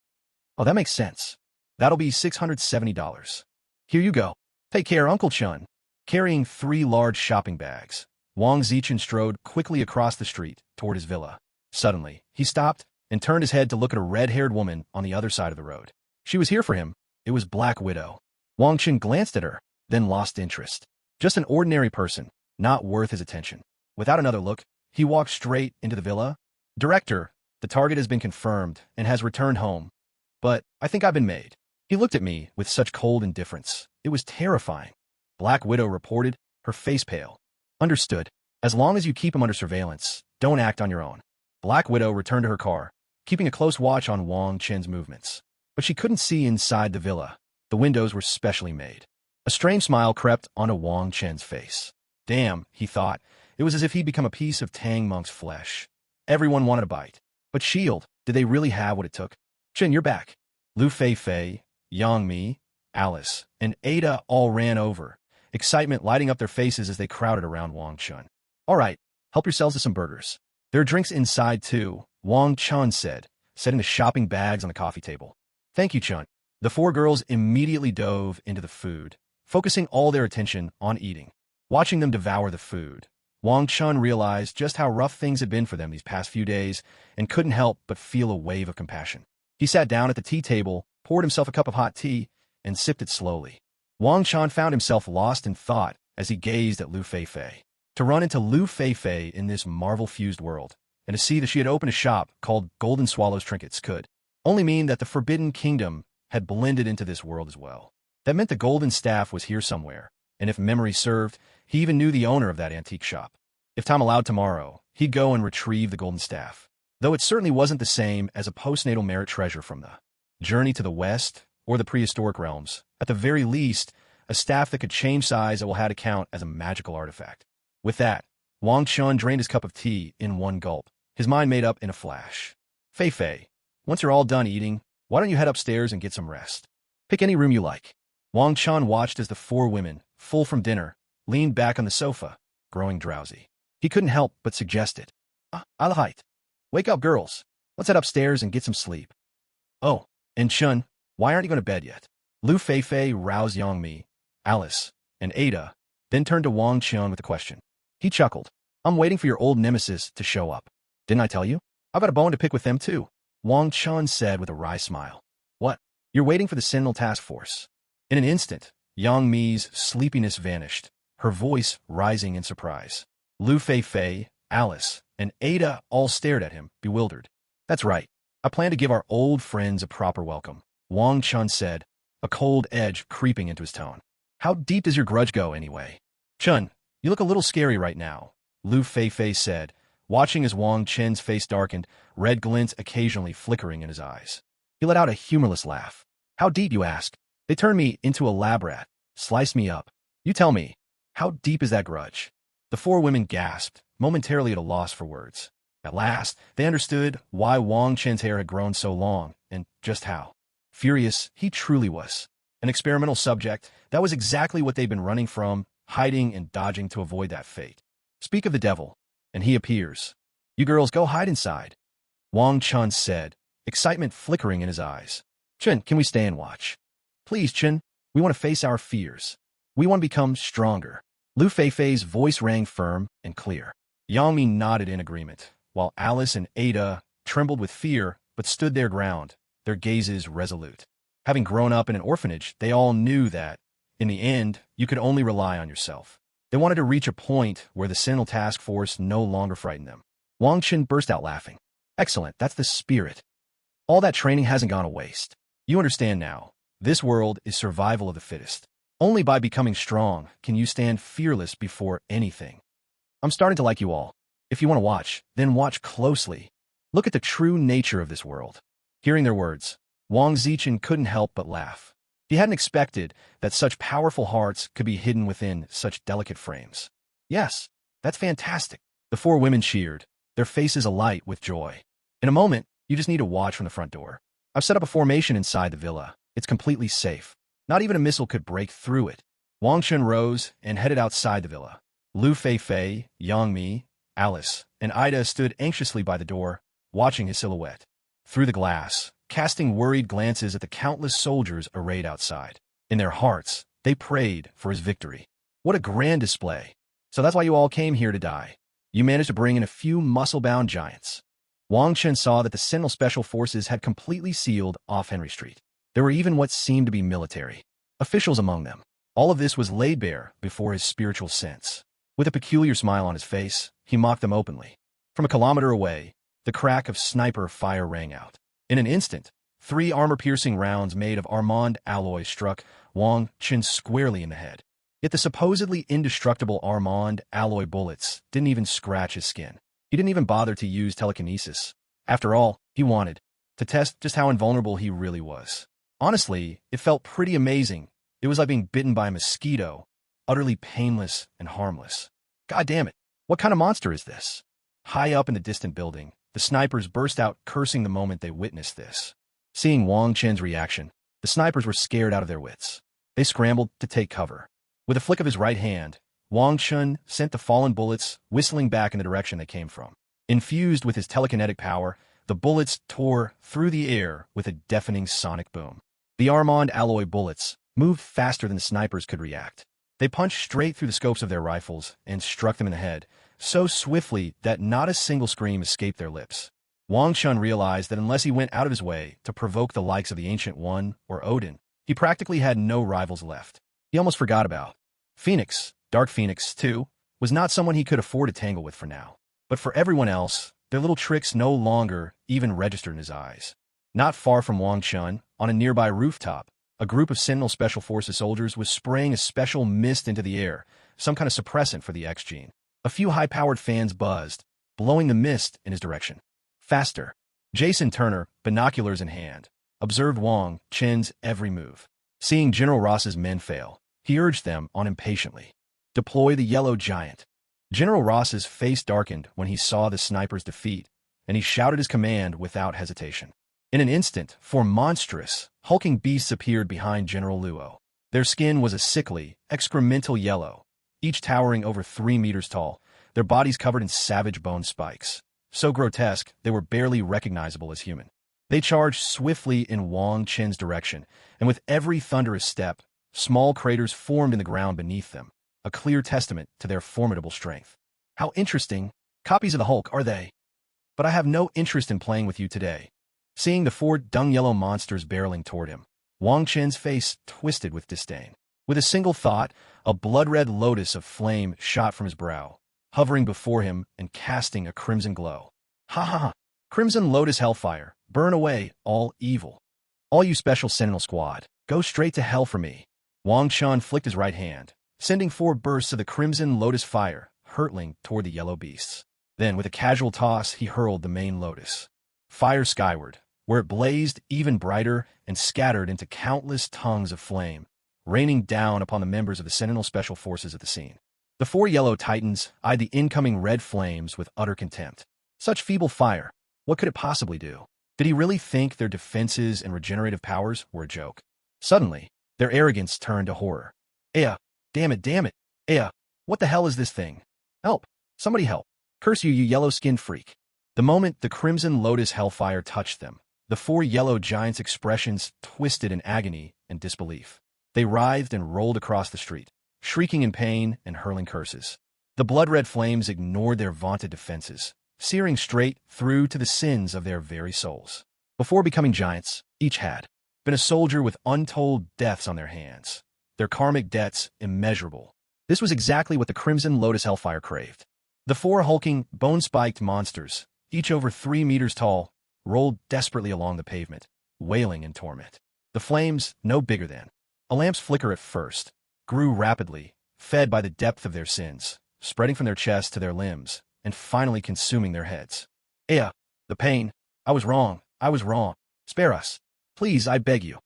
Oh, that makes sense. That'll be $670. Here you go. Take care, Uncle Chun. Carrying 3 large shopping bags, Wang Zichen strode quickly across the street toward his villa. Suddenly, he stopped and turned his head to look at a red-haired woman on the other side of the road. She was here for him. It was Black Widow. Wang Chen glanced at her, then lost interest. Just an ordinary person, not worth his attention. Without another look, he walked straight into the villa. Director, the target has been confirmed and has returned home. But I think I've been made. He looked at me with such cold indifference. It was terrifying. Black Widow reported, her face pale. Understood. As long as you keep him under surveillance, don't act on your own. Black Widow returned to her car, keeping a close watch on Wang Chen's movements. But she couldn't see inside the villa. The windows were specially made. A strange smile crept onto Wang Chen's face. Damn, he thought. It was as if he'd become a piece of Tang Monk's flesh. Everyone wanted a bite. But S.H.I.E.L.D., did they really have what it took? Chen, you're back. Lu Fei, Yang Mi, Alice, and Ada all ran over, excitement lighting up their faces as they crowded around Wang Chun. All right, help yourselves to some burgers. There are drinks inside too, Wang Chun said, setting the shopping bags on the coffee table. Thank you, Chun. The four girls immediately dove into the food, focusing all their attention on eating. Watching them devour the food, Wang Chun realized just how rough things had been for them these past few days and couldn't help but feel a wave of compassion. He sat down at the tea table, poured himself a cup of hot tea, and sipped it slowly. Wang Chun found himself lost in thought as he gazed at Lu Fei. To run into Lu Fei in this Marvel-fused world, and to see that she had opened a shop called Golden Swallow's Trinkets could only mean that the Forbidden Kingdom had blended into this world as well. That meant the golden staff was here somewhere, and if memory served, he even knew the owner of that antique shop. If time allowed tomorrow, he'd go and retrieve the golden staff. Though it certainly wasn't the same as a postnatal merit treasure from the journey to the west or the prehistoric realms. At the very least, a staff that could change size that will have to count as a magical artifact. With that, Wang Chun drained his cup of tea in one gulp, his mind made up in a flash. Fei, once you're all done eating, why don't you head upstairs and get some rest? Pick any room you like. Wang Chun watched as the four women, full from dinner, leaned back on the sofa, growing drowsy. He couldn't help but suggest it. I'll height. Wake up, girls. Let's head upstairs and get some sleep. Oh, and Chun, why aren't you going to bed yet? Lu Fei roused Yang Mi, Alice, and Ada, then turned to Wang Chun with a question. He chuckled. I'm waiting for your old nemesis to show up. Didn't I tell you? I've got a bone to pick with them too, Wang Chun said with a wry smile. What? You're waiting for the Sentinel Task Force. In an instant, Yang Mi's sleepiness vanished, her voice rising in surprise. Lu Fei, Alice, and Ada all stared at him, bewildered. That's right. I plan to give our old friends a proper welcome, Wang Chun said, a cold edge creeping into his tone. How deep does your grudge go, anyway? Chun, you look a little scary right now, Lu Fei said, watching as Wang Chen's face darkened, red glints occasionally flickering in his eyes. He let out a humorless laugh. How deep, you ask? They turned me into a lab rat, sliced me up. You tell me, how deep is that grudge? The four women gasped, momentarily at a loss for words. At last, they understood why Wang Chen's hair had grown so long, and just how furious he truly was. An experimental subject, that was exactly what they'd been running from, hiding and dodging to avoid that fate. Speak of the devil, and he appears. You girls go hide inside, Wang Chun said, excitement flickering in his eyes. Chen, can we stay and watch? Please, Chen, we want to face our fears. We want to become stronger. Lu Fei's voice rang firm and clear. Yang Mi nodded in agreement, while Alice and Ada trembled with fear but stood their ground, their gazes resolute. Having grown up in an orphanage, they all knew that, in the end, you could only rely on yourself. They wanted to reach a point where the Sentinel Task Force no longer frightened them. Wang Chen burst out laughing. Excellent, that's the spirit. All that training hasn't gone to waste. You understand now. This world is survival of the fittest. Only by becoming strong can you stand fearless before anything. I'm starting to like you all. If you want to watch, then watch closely. Look at the true nature of this world. Hearing their words, Wang Zichen couldn't help but laugh. He hadn't expected that such powerful hearts could be hidden within such delicate frames. Yes, that's fantastic. The four women cheered, their faces alight with joy. In a moment, you just need to watch from the front door. I've set up a formation inside the villa. It's completely safe. Not even a missile could break through it. Wang Chun rose and headed outside the villa. Lu Fei, Yang Mi, Alice, and Ida stood anxiously by the door, watching his silhouette. Through the glass, casting worried glances at the countless soldiers arrayed outside. In their hearts, they prayed for his victory. What a grand display. So that's why you all came here to die. You managed to bring in a few muscle-bound giants. Wang Chen saw that the Sentinel Special Forces had completely sealed off Henry Street. There were even what seemed to be military officials among them. All of this was laid bare before his spiritual sense. With a peculiar smile on his face, he mocked them openly. From a kilometer away, the crack of sniper fire rang out. In an instant, 3 armor-piercing rounds made of Armand alloy struck Wang Chen squarely in the head. Yet the supposedly indestructible Armand alloy bullets didn't even scratch his skin. He didn't even bother to use telekinesis. After all, he wanted to test just how invulnerable he really was. Honestly, it felt pretty amazing. It was like being bitten by a mosquito, utterly painless and harmless. God damn it, what kind of monster is this? High up in the distant building, the snipers burst out cursing the moment they witnessed this. Seeing Wang Chen's reaction, the snipers were scared out of their wits. They scrambled to take cover. With a flick of his right hand, Wang Chun sent the fallen bullets whistling back in the direction they came from. Infused with his telekinetic power, the bullets tore through the air with a deafening sonic boom. The Armand alloy bullets moved faster than the snipers could react. They punched straight through the scopes of their rifles and struck them in the head, so swiftly that not a single scream escaped their lips. Wang Chun realized that unless he went out of his way to provoke the likes of the Ancient One or Odin, he practically had no rivals left. He almost forgot about Phoenix. Dark Phoenix, too, was not someone he could afford to tangle with for now. But for everyone else, their little tricks no longer even registered in his eyes. Not far from Wang Chun, on a nearby rooftop, a group of Sentinel Special Forces soldiers was spraying a special mist into the air, some kind of suppressant for the X gene. A few high-powered fans buzzed, blowing the mist in his direction. Faster. Jason Turner, binoculars in hand, observed Wang Chen's every move. Seeing General Ross's men fail, he urged them on impatiently. Deploy the yellow giant. General Ross's face darkened when he saw the sniper's defeat, and he shouted his command without hesitation. In an instant, 4 monstrous, hulking beasts appeared behind General Luo. Their skin was a sickly, excremental yellow, each towering over 3 meters tall, their bodies covered in savage bone spikes. So grotesque, they were barely recognizable as human. They charged swiftly in Wang Chen's direction, and with every thunderous step, small craters formed in the ground beneath them, a clear testament to their formidable strength. How interesting. Copies of the Hulk, are they? But I have no interest in playing with you today. Seeing the 4 dung-yellow monsters barreling toward him, Wang Chen's face twisted with disdain. With a single thought, a blood-red lotus of flame shot from his brow, hovering before him and casting a crimson glow. Ha ha ha! Crimson Lotus Hellfire, burn away all evil. All you Special Sentinel Squad, go straight to hell for me. Wang Chun flicked his right hand, sending 4 bursts of the Crimson Lotus fire, hurtling toward the yellow beasts. Then, with a casual toss, he hurled the main lotus fire skyward, where it blazed even brighter and scattered into countless tongues of flame, raining down upon the members of the Sentinel Special Forces at the scene. The 4 yellow titans eyed the incoming red flames with utter contempt. Such feeble fire, what could it possibly do? Did he really think their defenses and regenerative powers were a joke? Suddenly, their arrogance turned to horror. Damn it. What the hell is this thing? Help! Somebody help! Curse you, you yellow-skinned freak! The moment the Crimson Lotus Hellfire touched them, the 4 yellow giants' expressions twisted in agony and disbelief. They writhed and rolled across the street, shrieking in pain and hurling curses. The blood-red flames ignored their vaunted defenses, searing straight through to the sins of their very souls. Before becoming giants, each had been a soldier with untold deaths on their hands, their karmic debts immeasurable. This was exactly what the Crimson Lotus Hellfire craved. The 4 hulking, bone-spiked monsters, each over 3 meters tall, rolled desperately along the pavement, wailing in torment. The flames, no bigger than a lamp's flicker at first, grew rapidly, fed by the depth of their sins, spreading from their chests to their limbs, and finally consuming their heads. The pain. I was wrong. Spare us. Please, I beg you.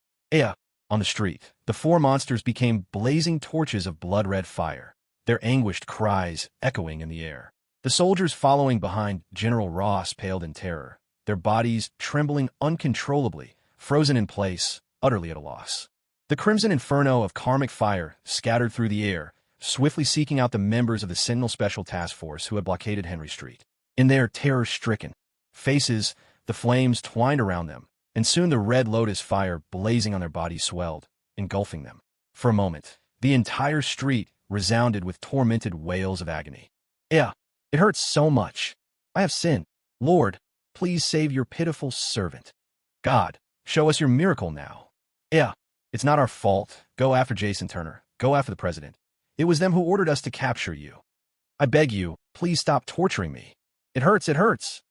On the street, the 4 monsters became blazing torches of blood-red fire, their anguished cries echoing in the air. The soldiers following behind General Ross paled in terror, their bodies trembling uncontrollably, frozen in place, utterly at a loss. The crimson inferno of karmic fire scattered through the air, swiftly seeking out the members of the Sentinel Special Task Force who had blockaded Henry Street. In their terror-stricken faces, the flames twined around them, and soon the red lotus fire blazing on their bodies swelled, engulfing them. For a moment, the entire street resounded with tormented wails of agony. It hurts so much. I have sinned. Lord, Please save your pitiful servant. God, show us your miracle now. Yeah, it's not our fault. Go after Jason Turner. Go after the president. It was them who ordered us to capture you. I beg you, please stop torturing me. It hurts, it hurts.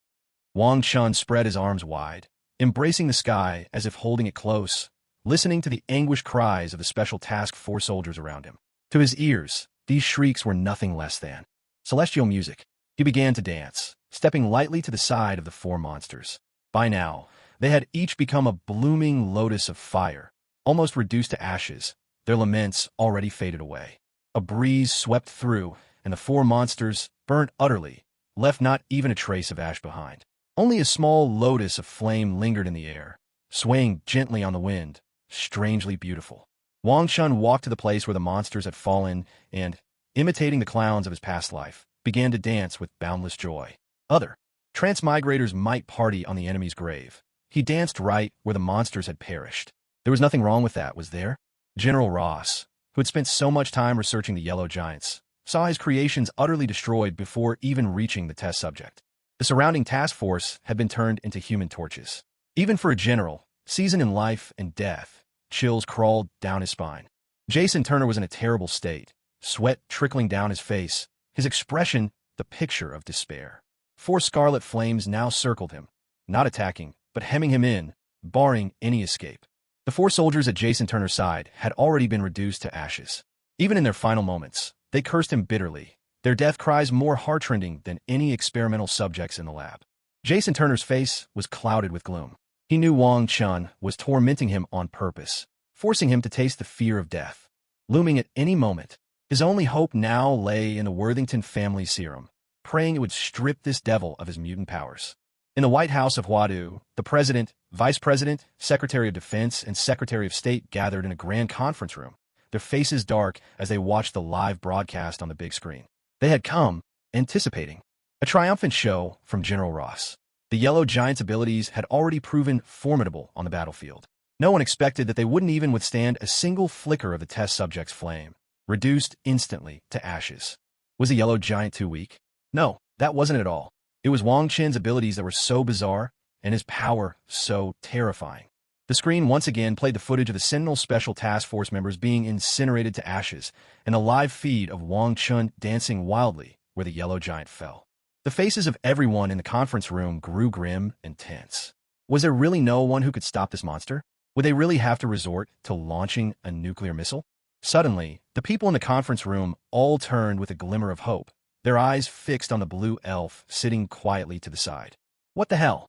Wong Chun spread his arms wide, embracing the sky as if holding it close, listening to the anguished cries of the Special Task Force soldiers around him. To his ears, these shrieks were nothing less than celestial music. He began to dance, stepping lightly to the side of the four monsters. By now, they had each become a blooming lotus of fire, almost reduced to ashes, their laments already faded away. A breeze swept through, and the four monsters, burnt utterly, left not even a trace of ash behind. Only a small lotus of flame lingered in the air, swaying gently on the wind, strangely beautiful. Wang Chun walked to the place where the monsters had fallen and, imitating the clowns of his past life, began to dance with boundless joy. Other transmigrators might party on the enemy's grave. He danced right where the monsters had perished. There was nothing wrong with that, was there? General Ross, who had spent so much time researching the yellow giants, saw his creations utterly destroyed before even reaching the test subject. The surrounding task force had been turned into human torches. Even for a general, seasoned in life and death, chills crawled down his spine. Jason Turner was in a terrible state, sweat trickling down his face, his expression the picture of despair. Four scarlet flames now circled him, not attacking, but hemming him in, barring any escape. The four soldiers at Jason Turner's side had already been reduced to ashes. Even in their final moments, they cursed him bitterly, their death cries more heartrending than any experimental subjects in the lab. Jason Turner's face was clouded with gloom. He knew Wang Chun was tormenting him on purpose, forcing him to taste the fear of death. Looming at any moment, his only hope now lay in the Worthington family serum, praying it would strip this devil of his mutant powers. In the White House of Huadu, the President, Vice President, Secretary of Defense, and Secretary of State gathered in a grand conference room, their faces dark as they watched the live broadcast on the big screen. They had come, anticipating a triumphant show from General Ross. The Yellow Giant's abilities had already proven formidable on the battlefield. No one expected that they wouldn't even withstand a single flicker of the test subject's flame, reduced instantly to ashes. Was the Yellow Giant too weak? No, that wasn't it at all. It was Wang Chen's abilities that were so bizarre, and his power so terrifying. The screen once again played the footage of the Sentinel Special Task Force members being incinerated to ashes, and a live feed of Wang Chun dancing wildly where the Yellow Giant fell. The faces of everyone in the conference room grew grim and tense. Was there really no one who could stop this monster? Would they really have to resort to launching a nuclear missile? Suddenly, the people in the conference room all turned with a glimmer of hope, their eyes fixed on the blue elf sitting quietly to the side. What the hell?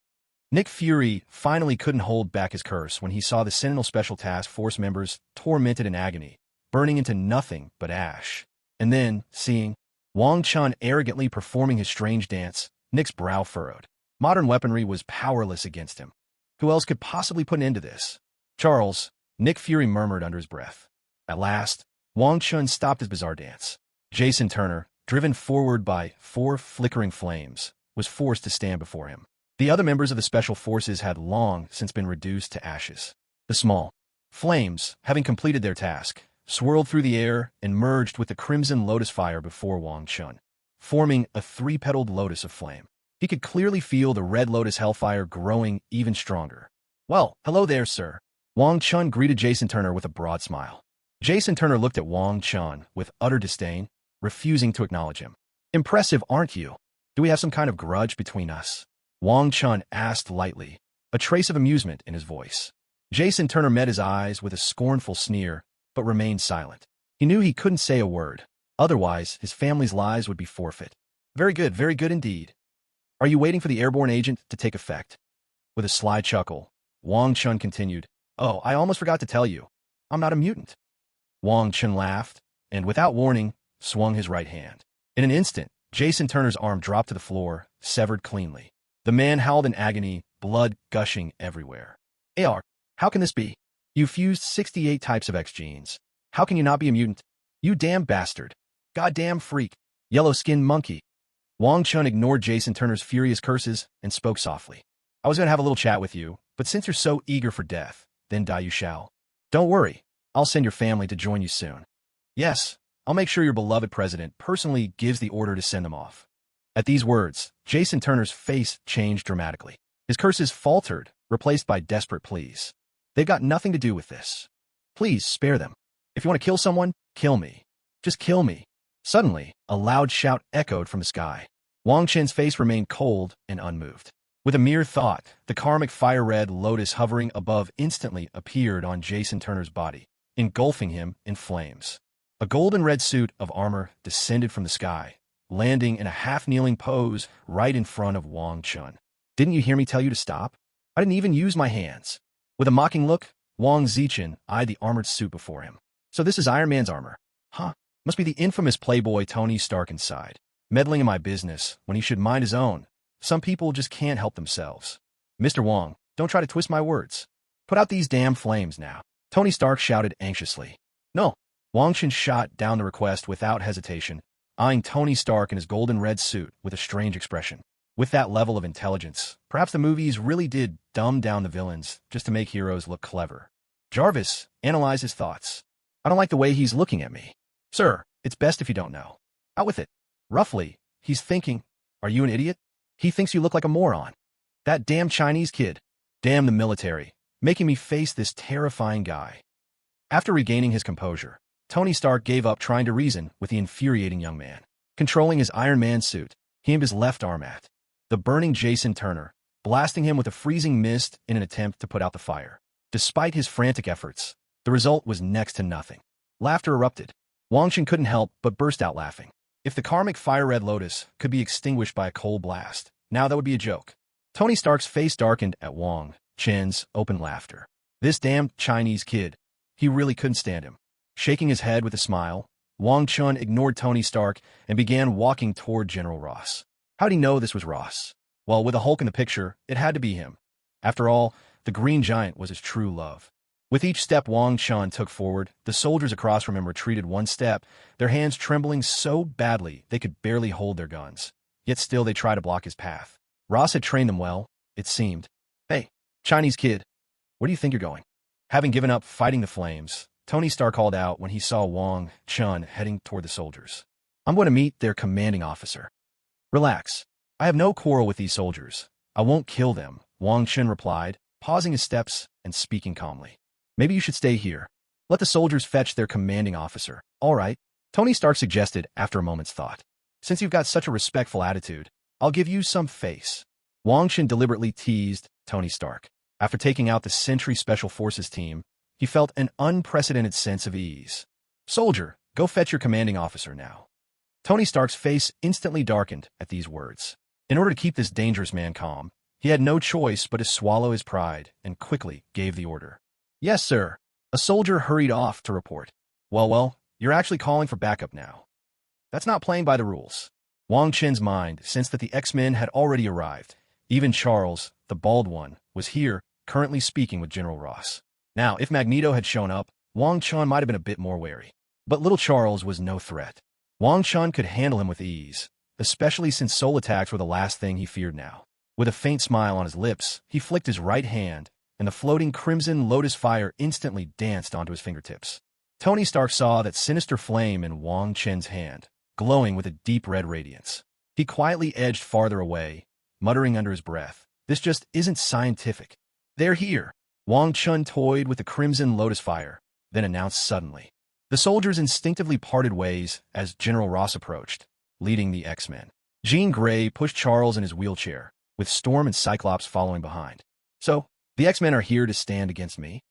Nick Fury finally couldn't hold back his curse when he saw the Sentinel Special Task Force members tormented in agony, burning into nothing but ash. And then, seeing Wang Chun arrogantly performing his strange dance, Nick's brow furrowed. Modern weaponry was powerless against him. Who else could possibly put an end to this? Charles, Nick Fury murmured under his breath. At last, Wang Chun stopped his bizarre dance. Jason Turner, driven forward by four flickering flames, was forced to stand before him. The other members of the Special Forces had long since been reduced to ashes. The small flames, having completed their task, swirled through the air and merged with the crimson lotus fire before Wang Chun, forming a three-petaled lotus of flame. He could clearly feel the red lotus hellfire growing even stronger. Well, hello there, sir. Wang Chun greeted Jason Turner with a broad smile. Jason Turner looked at Wang Chun with utter disdain, refusing to acknowledge him. Impressive, aren't you? Do we have some kind of grudge between us? Wang Chun asked lightly, a trace of amusement in his voice. Jason Turner met his eyes with a scornful sneer, but remained silent. He knew he couldn't say a word. Otherwise, his family's lives would be forfeit. Very good indeed. Are you waiting for the airborne agent to take effect? With a sly chuckle, Wang Chun continued, Oh, I almost forgot to tell you. I'm not a mutant. Wang Chun laughed, and without warning, swung his right hand. In an instant, Jason Turner's arm dropped to the floor, severed cleanly. The man howled in agony, blood gushing everywhere. AR, how can this be? You fused 68 types of X genes. How can you not be a mutant? You damn bastard. Goddamn freak. Yellow-skinned monkey. Wang Chun ignored Jason Turner's furious curses and spoke softly. I was going to have a little chat with you, but since you're so eager for death, then die you shall. Don't worry. I'll send your family to join you soon. Yes, I'll make sure your beloved president personally gives the order to send them off. At these words, Jason Turner's face changed dramatically. His curses faltered, replaced by desperate pleas. They've got nothing to do with this. Please spare them. If you want to kill someone, kill me. Just kill me. Suddenly, a loud shout echoed from the sky. Wang Chen's face remained cold and unmoved. With a mere thought, the karmic fire-red lotus hovering above instantly appeared on Jason Turner's body, engulfing him in flames. A golden-red suit of armor descended from the sky, landing in a half-kneeling pose right in front of Wong Chun. Didn't you hear me tell you to stop? I didn't even use my hands. With a mocking look, Wang Zichen eyed the armored suit before him. So this is Iron Man's armor. Huh? Must be the infamous playboy Tony Stark inside, meddling in my business when he should mind his own. Some people just can't help themselves. Mr. Wong, don't try to twist my words. Put out these damn flames now. Tony Stark shouted anxiously. No. Wang Chen shot down the request without hesitation, eyeing Tony Stark in his golden red suit with a strange expression. With that level of intelligence, perhaps the movies really did dumb down the villains just to make heroes look clever. Jarvis analyzed his thoughts. I don't like the way he's looking at me. Sir, it's best if you don't know. Out with it. Roughly, he's thinking, are you an idiot? He thinks you look like a moron. That damn Chinese kid. Damn the military, making me face this terrifying guy. After regaining his composure, Tony Stark gave up trying to reason with the infuriating young man. Controlling his Iron Man suit, he aimed his left arm at the burning Jason Turner, blasting him with a freezing mist in an attempt to put out the fire. Despite his frantic efforts, the result was next to nothing. Laughter erupted. Wang Chen couldn't help but burst out laughing. If the karmic fire-red lotus could be extinguished by a cold blast, now that would be a joke. Tony Stark's face darkened at Wang Chen's open laughter. This damn Chinese kid. He really couldn't stand him. Shaking his head with a smile, Wong Chun ignored Tony Stark and began walking toward General Ross. How'd he know this was Ross? Well, with a Hulk in the picture, it had to be him. After all, the Green Giant was his true love. With each step Wang Chun took forward, the soldiers across from him retreated one step, their hands trembling so badly they could barely hold their guns. Yet still they tried to block his path. Ross had trained them well, it seemed. Hey, Chinese kid, where do you think you're going? Having given up fighting the flames, Tony Stark called out when he saw Wang Chun heading toward the soldiers. I'm going to meet their commanding officer. Relax. I have no quarrel with these soldiers. I won't kill them, Wang Chun replied, pausing his steps and speaking calmly. Maybe you should stay here. Let the soldiers fetch their commanding officer. All right, Tony Stark suggested after a moment's thought. Since you've got such a respectful attitude, I'll give you some face. Wang Chen deliberately teased Tony Stark. After taking out the Sentry Special Forces team, he felt an unprecedented sense of ease. Soldier, go fetch your commanding officer now. Tony Stark's face instantly darkened at these words. In order to keep this dangerous man calm, he had no choice but to swallow his pride and quickly gave the order. Yes, sir. A soldier hurried off to report. Well, you're actually calling for backup now. That's not playing by the rules. Wang Chen's mind sensed that the X-Men had already arrived. Even Charles, the bald one, was here, currently speaking with General Ross. Now, if Magneto had shown up, Wang Chun might have been a bit more wary. But little Charles was no threat. Wang Chun could handle him with ease, especially since soul attacks were the last thing he feared now. With a faint smile on his lips, he flicked his right hand, and the floating crimson lotus fire instantly danced onto his fingertips. Tony Stark saw that sinister flame in Wang Chen's hand, glowing with a deep red radiance. He quietly edged farther away, muttering under his breath, "This just isn't scientific." "They're here." Wang Chun toyed with the crimson lotus fire, then announced suddenly. The soldiers instinctively parted ways as General Ross approached, leading the X-Men. Jean Grey pushed Charles in his wheelchair, with Storm and Cyclops following behind. "So, the X-Men are here to stand against me?"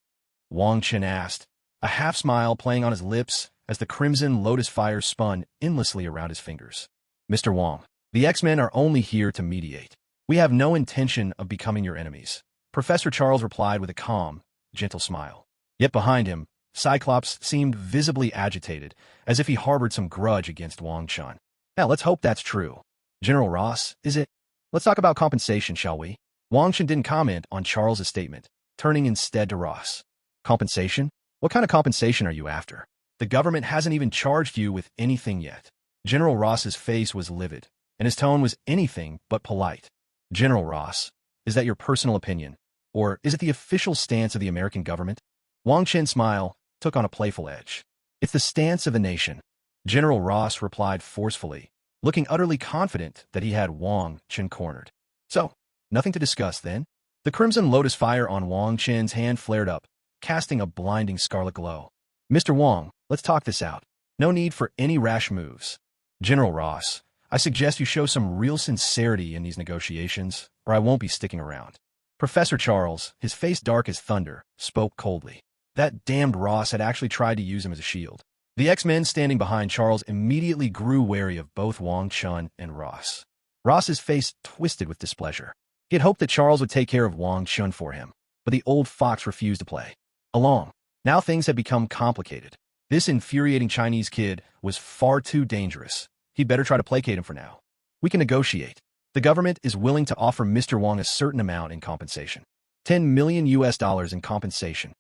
Wang Chen asked, a half-smile playing on his lips as the crimson lotus fire spun endlessly around his fingers. "Mr. Wong, the X-Men are only here to mediate. We have no intention of becoming your enemies," Professor Charles replied with a calm, gentle smile. Yet behind him, Cyclops seemed visibly agitated, as if he harbored some grudge against Wang Chun. "Now, let's hope that's true. General Ross, is it? Let's talk about compensation, shall we?" Wang Chen didn't comment on Charles' statement, turning instead to Ross. "Compensation? What kind of compensation are you after? The government hasn't even charged you with anything yet." General Ross's face was livid, and his tone was anything but polite. "General Ross, is that your personal opinion, or is it the official stance of the American government?" Wang Chen's smile took on a playful edge. "It's the stance of the nation," General Ross replied forcefully, looking utterly confident that he had Wang Chen cornered. "So, Nothing to discuss, then? The crimson lotus fire on Wang Chen's hand flared up, casting a blinding scarlet glow. Mr. Wong, let's talk this out. No need for any rash moves. General Ross, I suggest you show some real sincerity in these negotiations, or I won't be sticking around. Professor Charles, his face dark as thunder, spoke coldly. That damned Ross had actually tried to use him as a shield. The X-Men standing behind Charles immediately grew wary of both Wong Chun and Ross. Ross's face twisted with displeasure. He had hoped that Charles would take care of Wong Chun for him, but the old fox refused to play along. Now things had become complicated. This infuriating Chinese kid was far too dangerous. He'd better try to placate him for now. We can negotiate. The government is willing to offer Mr. Wong a certain amount in compensation. $10 million in compensation.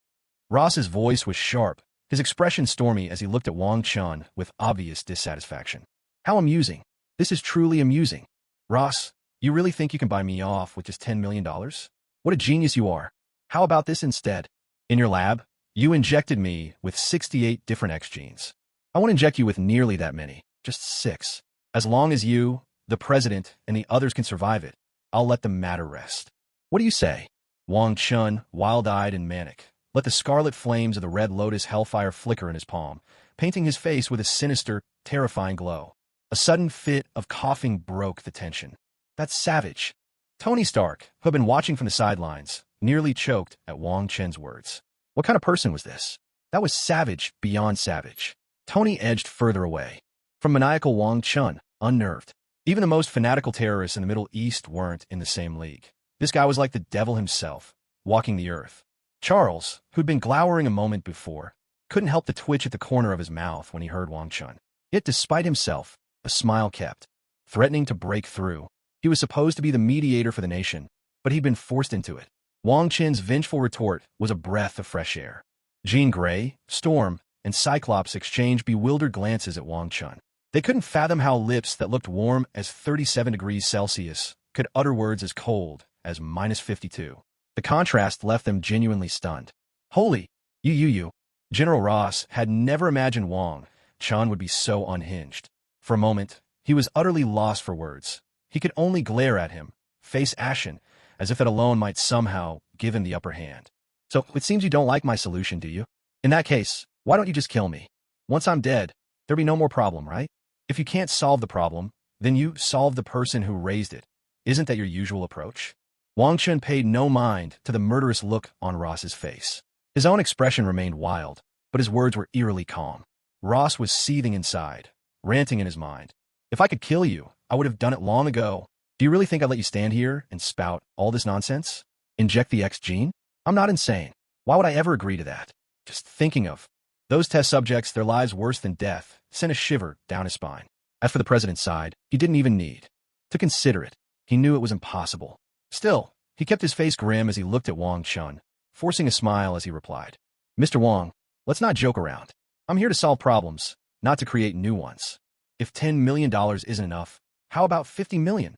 Ross's voice was sharp, his expression stormy as he looked at Wong Chun with obvious dissatisfaction. How amusing. This is truly amusing. Ross, you really think you can buy me off with just $10 million? What a genius you are. How about this instead? In your lab, you injected me with 68 different X genes. I want to inject you with nearly that many, just 6. As long as you, the president, and the others can survive it, I'll let the matter rest. What do you say? Wong Chun, wild-eyed and manic, let the scarlet flames of the red lotus hellfire flicker in his palm, painting his face with a sinister, terrifying glow. A sudden fit of coughing broke the tension. That's savage. Tony Stark, who had been watching from the sidelines, nearly choked at Wong Chen's words. What kind of person was this? That was savage beyond savage. Tony edged further away. From maniacal Wong Chun, unnerved. Even the most fanatical terrorists in the Middle East weren't in the same league. This guy was like the devil himself, walking the earth. Charles, who'd been glowering a moment before, couldn't help the twitch at the corner of his mouth when he heard Wong Chun. Yet despite himself, a smile kept, threatening to break through. He was supposed to be the mediator for the nation, but he'd been forced into it. Wong Chen's vengeful retort was a breath of fresh air. Jean Grey, Storm, and Cyclops exchanged bewildered glances at Wong Chun. They couldn't fathom how lips that looked warm as 37 degrees Celsius could utter words as cold as -52. The contrast left them genuinely stunned. Holy, you. General Ross had never imagined Wong Chun would be so unhinged. For a moment, he was utterly lost for words. He could only glare at him, face ashen, as if that alone might somehow give him the upper hand. So, it seems you don't like my solution, do you? In that case, why don't you just kill me? Once I'm dead, there'll be no more problem, right? If you can't solve the problem, then you solve the person who raised it. Isn't that your usual approach? Wong Chun paid no mind to the murderous look on Ross's face. His own expression remained wild, but his words were eerily calm. Ross was seething inside, ranting in his mind. If I could kill you, I would have done it long ago. Do you really think I'd let you stand here and spout all this nonsense? Inject the X gene? I'm not insane. Why would I ever agree to that? Just thinking of those test subjects, their lives worse than death, sent a shiver down his spine. As for the president's side, he didn't even need to consider it. He knew it was impossible. Still, he kept his face grim as he looked at Wong Chun, forcing a smile as he replied. Mr. Wong, let's not joke around. I'm here to solve problems, not to create new ones. If $10 million isn't enough, how about $50 million?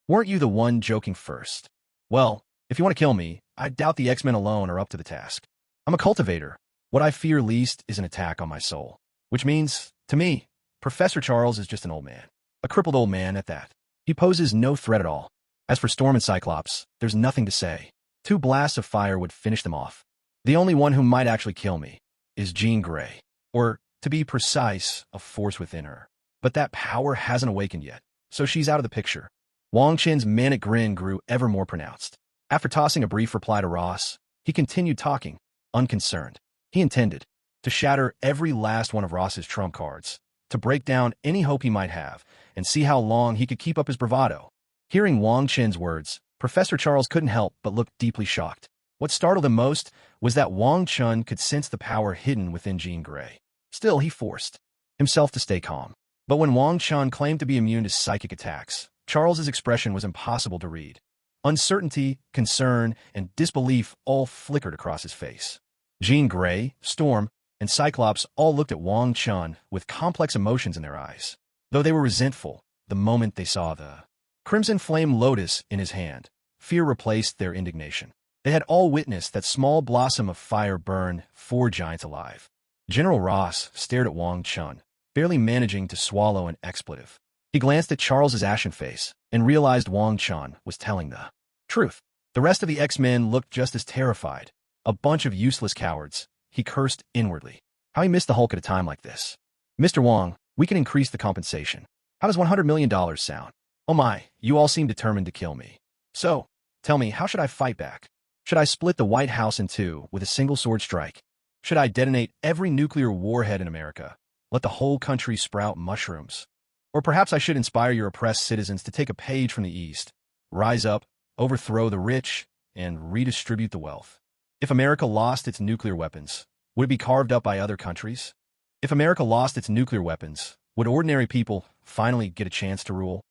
Weren't you the one joking first? Well, if you want to kill me, I doubt the X-Men alone are up to the task. I'm a cultivator. What I fear least is an attack on my soul. Which means, to me, Professor Charles is just an old man. A crippled old man at that. He poses no threat at all. As for Storm and Cyclops, there's nothing to say. 2 blasts of fire would finish them off. The only one who might actually kill me is Jean Grey. Or, to be precise, a force within her. But that power hasn't awakened yet, so she's out of the picture. Wong Chen's manic grin grew ever more pronounced. After tossing a brief reply to Ross, he continued talking, unconcerned. He intended to shatter every last one of Ross's trump cards, to break down any hope he might have, and see how long he could keep up his bravado. Hearing Wong Chen's words, Professor Charles couldn't help but look deeply shocked. What startled him most was that Wong Chun could sense the power hidden within Jean Grey. Still, he forced himself to stay calm. But when Wong Chun claimed to be immune to psychic attacks, Charles's expression was impossible to read. Uncertainty, concern, and disbelief all flickered across his face. Jean Grey, Storm, and Cyclops all looked at Wong Chun with complex emotions in their eyes. Though they were resentful, the moment they saw the crimson flame lotus in his hand, fear replaced their indignation. They had all witnessed that small blossom of fire burn 4 giants alive. General Ross stared at Wong Chun, barely managing to swallow an expletive. He glanced at Charles's ashen face and realized Wong Chun was telling the Truth. The rest of the X-Men looked just as terrified. A bunch of useless cowards. He cursed inwardly. How he missed the Hulk at a time like this. Mr. Wong, we can increase the compensation. How does $100 million sound? Oh my, you all seem determined to kill me. So, tell me, how should I fight back? Should I split the White House in two with a single sword strike? Should I detonate every nuclear warhead in America? Let the whole country sprout mushrooms? Or perhaps I should inspire your oppressed citizens to take a page from the East, rise up, overthrow the rich, and redistribute the wealth. If America lost its nuclear weapons, would it be carved up by other countries? If America lost its nuclear weapons, would ordinary people finally get a chance to rule?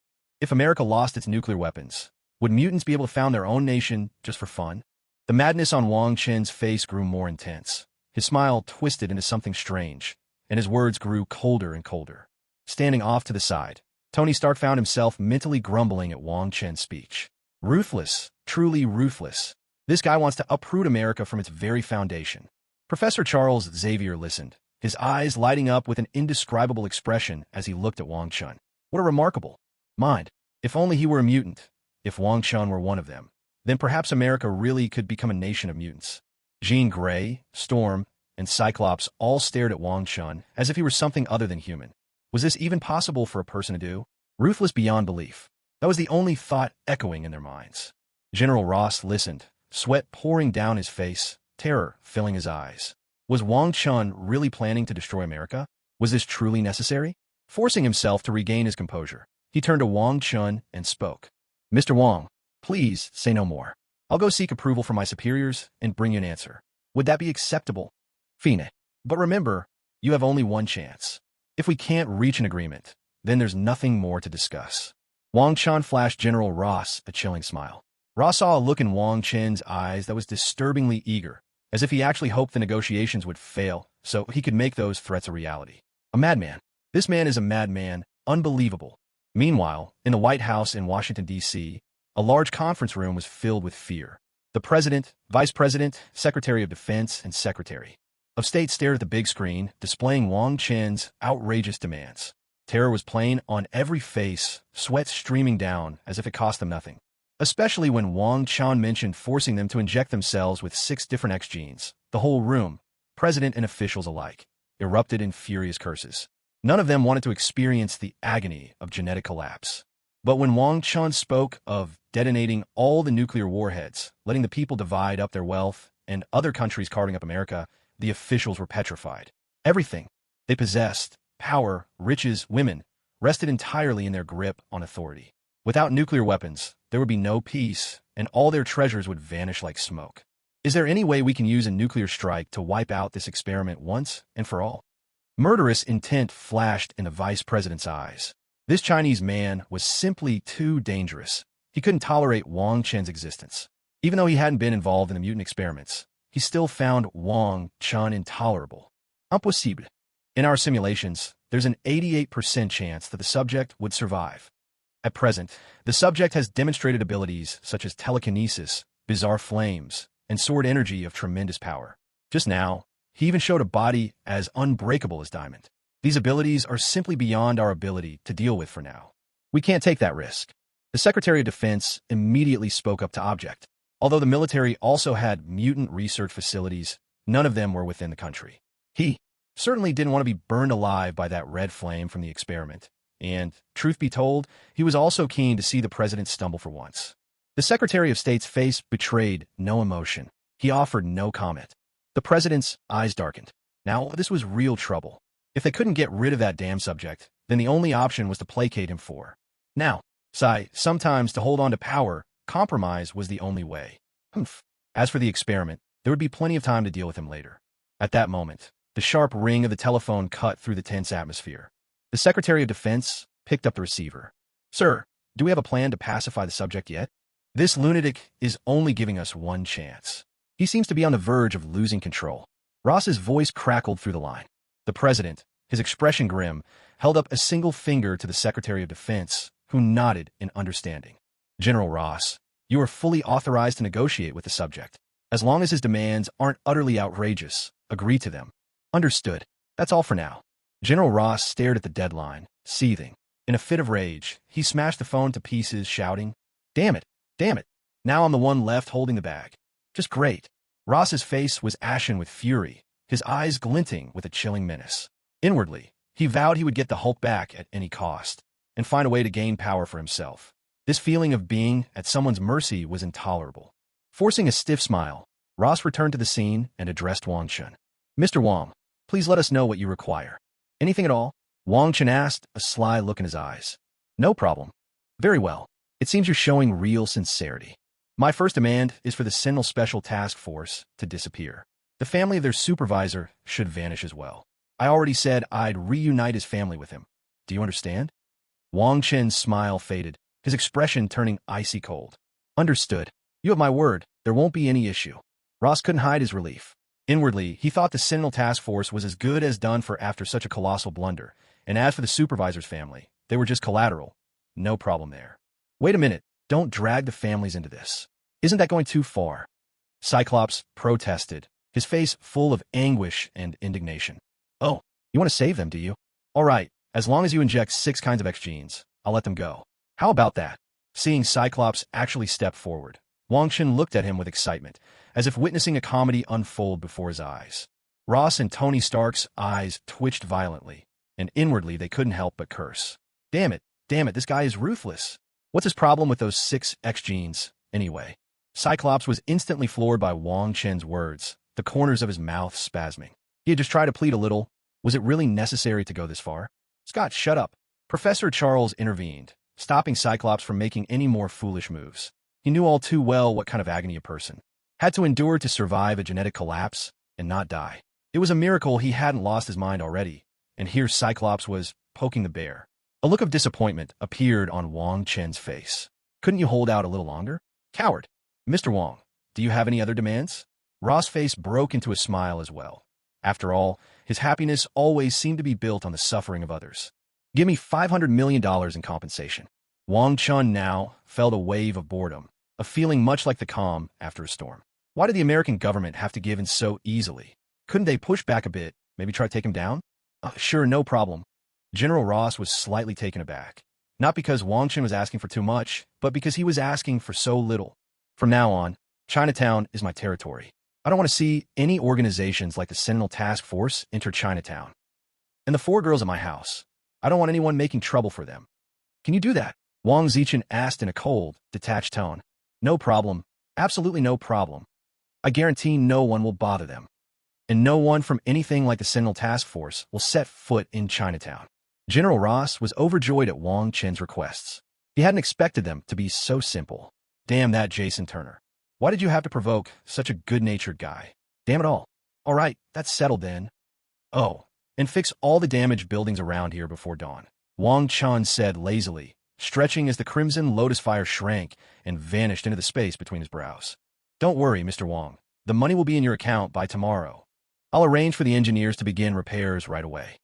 If America lost its nuclear weapons, would mutants be able to found their own nation just for fun? The madness on Wang Chen's face grew more intense. His smile twisted into something strange, and his words grew colder and colder. Standing off to the side, Tony Stark found himself mentally grumbling at Wang Chen's speech. Ruthless, truly ruthless. This guy wants to uproot America from its very foundation. Professor Charles Xavier listened, his eyes lighting up with an indescribable expression as he looked at Wang Chun. What a remarkable mind. If only he were a mutant. If Wang Chun were one of them, then perhaps America really could become a nation of mutants. Jean Grey, Storm, and Cyclops all stared at Wang Chun as if he were something other than human. Was this even possible for a person to do? Ruthless beyond belief. That was the only thought echoing in their minds. General Ross listened, sweat pouring down his face, terror filling his eyes. Was Wang Chun really planning to destroy America? Was this truly necessary? Forcing himself to regain his composure, he turned to Wang Chun and spoke. Mr. Wong, please say no more. I'll go seek approval from my superiors and bring you an answer. Would that be acceptable? Fine. But remember, you have only one chance. If we can't reach an agreement, then there's nothing more to discuss. Wang Chun flashed General Ross a chilling smile. Ross saw a look in Wang Chen's eyes that was disturbingly eager, as if he actually hoped the negotiations would fail so he could make those threats a reality. A madman. This man is a madman. Unbelievable. Meanwhile, in the White House in Washington, D.C., a large conference room was filled with fear. The President, Vice President, Secretary of Defense, and Secretary of State stared at the big screen, displaying Wang Chen's outrageous demands. Terror was plain on every face, sweat streaming down as if it cost them nothing. Especially when Wang Chun mentioned forcing them to inject themselves with 6 different X genes. The whole room, President and officials alike, erupted in furious curses. None of them wanted to experience the agony of genetic collapse. But when Wang Chun spoke of detonating all the nuclear warheads, letting the people divide up their wealth, and other countries carving up America, the officials were petrified. Everything they possessed, power, riches, women, rested entirely in their grip on authority. Without nuclear weapons, there would be no peace, and all their treasures would vanish like smoke. Is there any way we can use a nuclear strike to wipe out this experiment once and for all? Murderous intent flashed in the vice president's eyes. This Chinese man was simply too dangerous. He couldn't tolerate Wang Chen's existence. Even though he hadn't been involved in the mutant experiments, he still found Wang Chun intolerable. Impossible. In our simulations, there's an 88% chance that the subject would survive. At present, the subject has demonstrated abilities such as telekinesis, bizarre flames, and sword energy of tremendous power. Just now, he even showed a body as unbreakable as diamond. These abilities are simply beyond our ability to deal with for now. We can't take that risk. The Secretary of Defense immediately spoke up to object. Although the military also had mutant research facilities, none of them were within the country. He certainly didn't want to be burned alive by that red flame from the experiment. And, truth be told, he was also keen to see the president stumble for once. The Secretary of State's face betrayed no emotion. He offered no comment. The president's eyes darkened. Now, this was real trouble. If they couldn't get rid of that damn subject, then the only option was to placate him for. Now, sometimes to hold on to power, compromise was the only way. As for the experiment, there would be plenty of time to deal with him later. At that moment, the sharp ring of the telephone cut through the tense atmosphere. The Secretary of Defense picked up the receiver. Sir, do we have a plan to pacify the subject yet? This lunatic is only giving us one chance. He seems to be on the verge of losing control. Ross's voice crackled through the line. The president, his expression grim, held up a single finger to the Secretary of Defense, who nodded in understanding. General Ross, you are fully authorized to negotiate with the subject. As long as his demands aren't utterly outrageous, agree to them. Understood. That's all for now. General Ross stared at the deadline, seething. In a fit of rage, he smashed the phone to pieces, shouting, Damn it! Damn it! Now I'm the one left holding the bag. Just great. Ross's face was ashen with fury, his eyes glinting with a chilling menace. Inwardly, he vowed he would get the Hulk back at any cost, and find a way to gain power for himself. This feeling of being at someone's mercy was intolerable. Forcing a stiff smile, Ross returned to the scene and addressed Wang Chen. Mr. Wang, please let us know what you require. Anything at all? Wang Chen asked, a sly look in his eyes. No problem. Very well. It seems you're showing real sincerity. My first demand is for the Sentinel Special Task Force to disappear. The family of their supervisor should vanish as well. I already said I'd reunite his family with him. Do you understand? Wang Chen's smile faded, his expression turning icy cold. Understood. You have my word, there won't be any issue. Ross couldn't hide his relief. Inwardly, he thought the Sentinel Task Force was as good as done for after such a colossal blunder, and as for the supervisor's family, they were just collateral. No problem there. Wait a minute. Don't drag the families into this. Isn't that going too far? Cyclops protested, his face full of anguish and indignation. Oh, you want to save them, do you? All right, as long as you inject 6 kinds of X genes, I'll let them go. How about that? Seeing Cyclops actually step forward, Wang Chen looked at him with excitement, as if witnessing a comedy unfold before his eyes. Ross and Tony Stark's eyes twitched violently, and inwardly they couldn't help but curse. Damn it, this guy is ruthless. What's his problem with those 6 X genes, anyway? Cyclops was instantly floored by Wang Chen's words, the corners of his mouth spasming. He had just tried to plead a little. Was it really necessary to go this far? Scott, shut up. Professor Charles intervened, stopping Cyclops from making any more foolish moves. He knew all too well what kind of agony a person had to endure to survive a genetic collapse and not die. It was a miracle he hadn't lost his mind already, and here Cyclops was poking the bear. A look of disappointment appeared on Wang Chen's face. Couldn't you hold out a little longer? Coward. Mr. Wang, do you have any other demands? Ross' face broke into a smile as well. After all, his happiness always seemed to be built on the suffering of others. Give me $500 million in compensation. Wang Chun now felt a wave of boredom, a feeling much like the calm after a storm. Why did the American government have to give in so easily? Couldn't they push back a bit, maybe try to take him down? Sure, no problem. General Ross was slightly taken aback. Not because Wang Chen was asking for too much, but because he was asking for so little. From now on, Chinatown is my territory. I don't want to see any organizations like the Sentinel Task Force enter Chinatown. And the 4 girls at my house, I don't want anyone making trouble for them. Can you do that? Wang Zichen asked in a cold, detached tone. No problem. Absolutely no problem. I guarantee no one will bother them. And no one from anything like the Sentinel Task Force will set foot in Chinatown. General Ross was overjoyed at Wang Chen's requests. He hadn't expected them to be so simple. Damn that Jason Turner. Why did you have to provoke such a good-natured guy? Damn it all. All right, that's settled then. Oh, and fix all the damaged buildings around here before dawn. Wang Chun said lazily, stretching as the crimson lotus fire shrank and vanished into the space between his brows. Don't worry, Mr. Wang. The money will be in your account by tomorrow. I'll arrange for the engineers to begin repairs right away.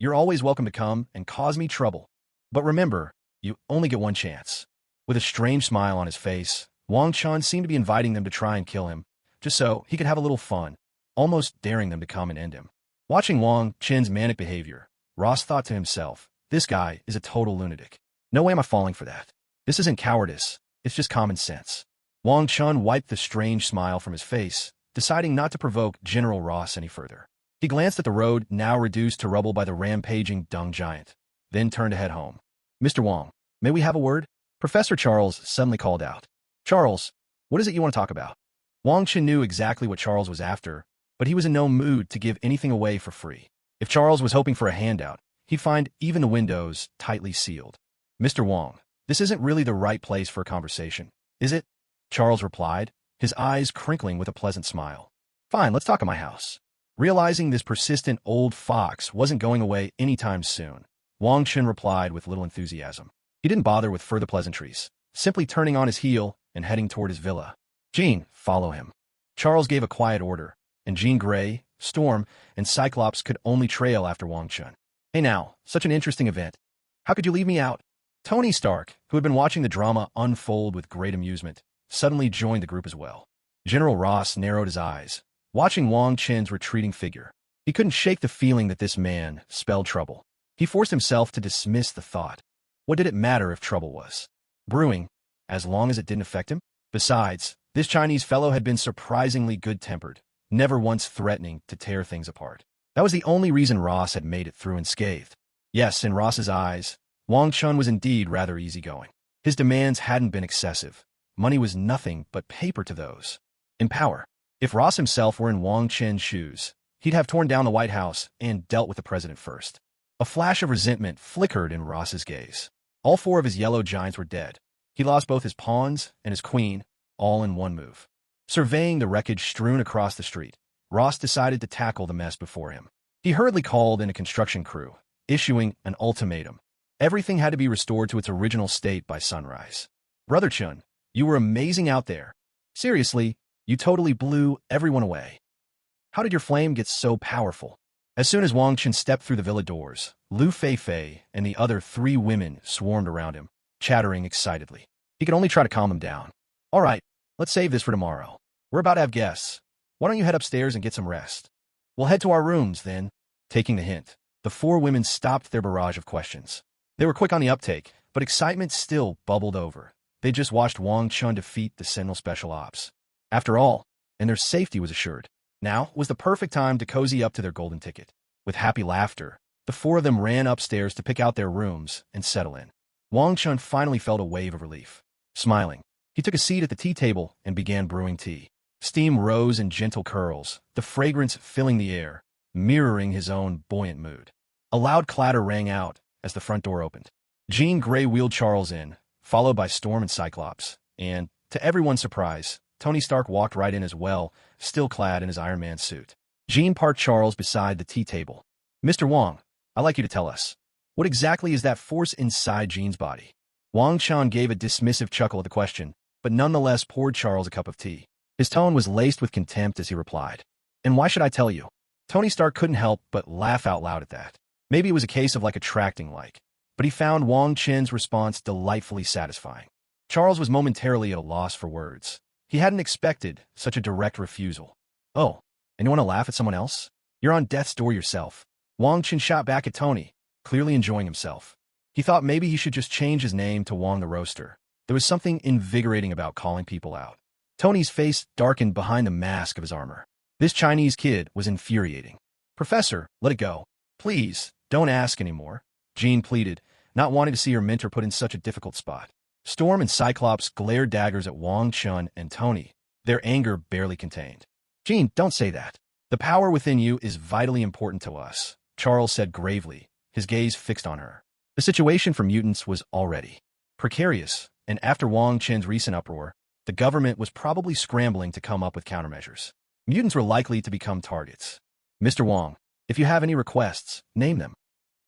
You're always welcome to come and cause me trouble. But remember, you only get one chance. With a strange smile on his face, Wang Chun seemed to be inviting them to try and kill him, just so he could have a little fun, almost daring them to come and end him. Watching Wang Chen's manic behavior, Ross thought to himself, this guy is a total lunatic. No way am I falling for that. This isn't cowardice, it's just common sense. Wang Chun wiped the strange smile from his face, deciding not to provoke General Ross any further. He glanced at the road, now reduced to rubble by the rampaging dung giant, then turned to head home. Mr. Wang, may we have a word? Professor Charles suddenly called out. Charles, what is it you want to talk about? Wang Chen knew exactly what Charles was after, but he was in no mood to give anything away for free. If Charles was hoping for a handout, he'd find even the windows tightly sealed. Mr. Wang, this isn't really the right place for a conversation, is it? Charles replied, his eyes crinkling with a pleasant smile. Fine, let's talk at my house. Realizing this persistent old fox wasn't going away anytime soon, Wang Chen replied with little enthusiasm. He didn't bother with further pleasantries, simply turning on his heel and heading toward his villa. Jean, follow him. Charles gave a quiet order, and Jean Grey, Storm, and Cyclops could only trail after Wang Chen. Hey now, such an interesting event. How could you leave me out? Tony Stark, who had been watching the drama unfold with great amusement, suddenly joined the group as well. General Ross narrowed his eyes, watching Wang Chen's retreating figure. He couldn't shake the feeling that this man spelled trouble. He forced himself to dismiss the thought. What did it matter if trouble was brewing, as long as it didn't affect him? Besides, this Chinese fellow had been surprisingly good-tempered, never once threatening to tear things apart. That was the only reason Ross had made it through unscathed. Yes, in Ross's eyes, Wong Chun was indeed rather easygoing. His demands hadn't been excessive. Money was nothing but paper to those in power. If Ross himself were in Wang Chen's shoes, he'd have torn down the White House and dealt with the president first. A flash of resentment flickered in Ross's gaze. All four of his yellow giants were dead. He lost both his pawns and his queen, all in one move. Surveying the wreckage strewn across the street, Ross decided to tackle the mess before him. He hurriedly called in a construction crew, issuing an ultimatum. Everything had to be restored to its original state by sunrise. Brother Chun, you were amazing out there. Seriously, you totally blew everyone away. How did your flame get so powerful? As soon as Wang Chen stepped through the villa doors, Lu Fei and the other 3 women swarmed around him, chattering excitedly. He could only try to calm them down. All right, let's save this for tomorrow. We're about to have guests. Why don't you head upstairs and get some rest? We'll head to our rooms, then. Taking the hint, the 4 women stopped their barrage of questions. They were quick on the uptake, but excitement still bubbled over. They just watched Wang Chun defeat the Sentinel Special Ops. After all, and their safety was assured. Now was the perfect time to cozy up to their golden ticket. With happy laughter, the 4 of them ran upstairs to pick out their rooms and settle in. Wang Chun finally felt a wave of relief. Smiling, he took a seat at the tea table and began brewing tea. Steam rose in gentle curls, the fragrance filling the air, mirroring his own buoyant mood. A loud clatter rang out as the front door opened. Jean Grey wheeled Charles in, followed by Storm and Cyclops, and, to everyone's surprise, Tony Stark walked right in as well, still clad in his Iron Man suit. Jean parked Charles beside the tea table. Mr. Wong, I'd like you to tell us, what exactly is that force inside Jean's body? Wang Chun gave a dismissive chuckle at the question, but nonetheless poured Charles a cup of tea. His tone was laced with contempt as he replied. And why should I tell you? Tony Stark couldn't help but laugh out loud at that. Maybe it was a case of attracting like, but he found Wang Chen's response delightfully satisfying. Charles was momentarily at a loss for words. He hadn't expected such a direct refusal. Oh, and you want to laugh at someone else? You're on death's door yourself. Wang Chen shot back at Tony, clearly enjoying himself. He thought maybe he should just change his name to Wong the Roaster. There was something invigorating about calling people out. Tony's face darkened behind the mask of his armor. This Chinese kid was infuriating. Professor, let it go. Please, don't ask anymore, Jean pleaded, not wanting to see her mentor put in such a difficult spot. Storm and Cyclops glared daggers at Wang Chun and Tony, their anger barely contained. Jean, don't say that. The power within you is vitally important to us, Charles said gravely, his gaze fixed on her. The situation for mutants was already precarious, and after Wang Chen's recent uproar, the government was probably scrambling to come up with countermeasures. Mutants were likely to become targets. Mr. Wong, if you have any requests, name them.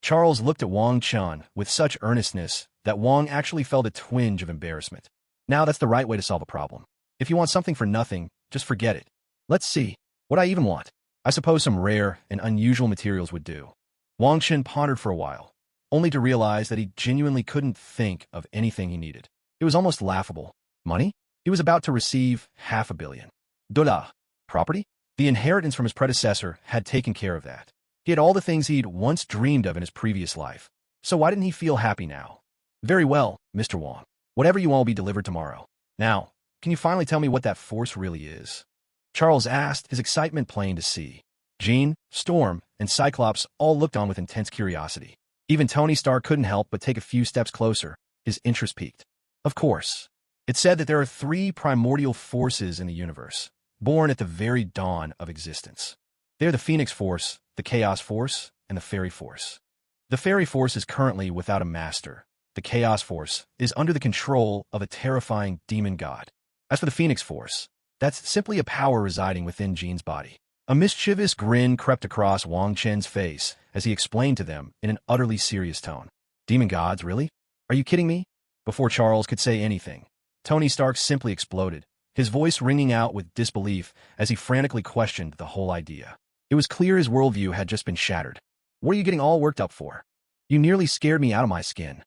Charles looked at Wang Chun with such earnestness that Wong actually felt a twinge of embarrassment. Now that's the right way to solve a problem. If you want something for nothing, just forget it. Let's see. What I even want? I suppose some rare and unusual materials would do. Wang Chen pondered for a while, only to realize that he genuinely couldn't think of anything he needed. It was almost laughable. Money? He was about to receive $500 million. $. Property? The inheritance from his predecessor had taken care of that. He had all the things he'd once dreamed of in his previous life. So why didn't he feel happy now? Very well, Mr. Wong. Whatever you want will be delivered tomorrow. Now, can you finally tell me what that force really is? Charles asked, his excitement plain to see. Jean, Storm, and Cyclops all looked on with intense curiosity. Even Tony Stark couldn't help but take a few steps closer, his interest piqued. Of course. It said that there are 3 primordial forces in the universe, born at the very dawn of existence. They are the Phoenix Force, the Chaos Force, and the Fairy Force. The Fairy Force is currently without a master. The Chaos Force is under the control of a terrifying demon god. As for the Phoenix Force, that's simply a power residing within Jean's body. A mischievous grin crept across Wang Chen's face as he explained to them in an utterly serious tone. Demon gods, really? Are you kidding me? Before Charles could say anything, Tony Stark simply exploded, his voice ringing out with disbelief as he frantically questioned the whole idea. It was clear his worldview had just been shattered. What are you getting all worked up for? You nearly scared me out of my skin.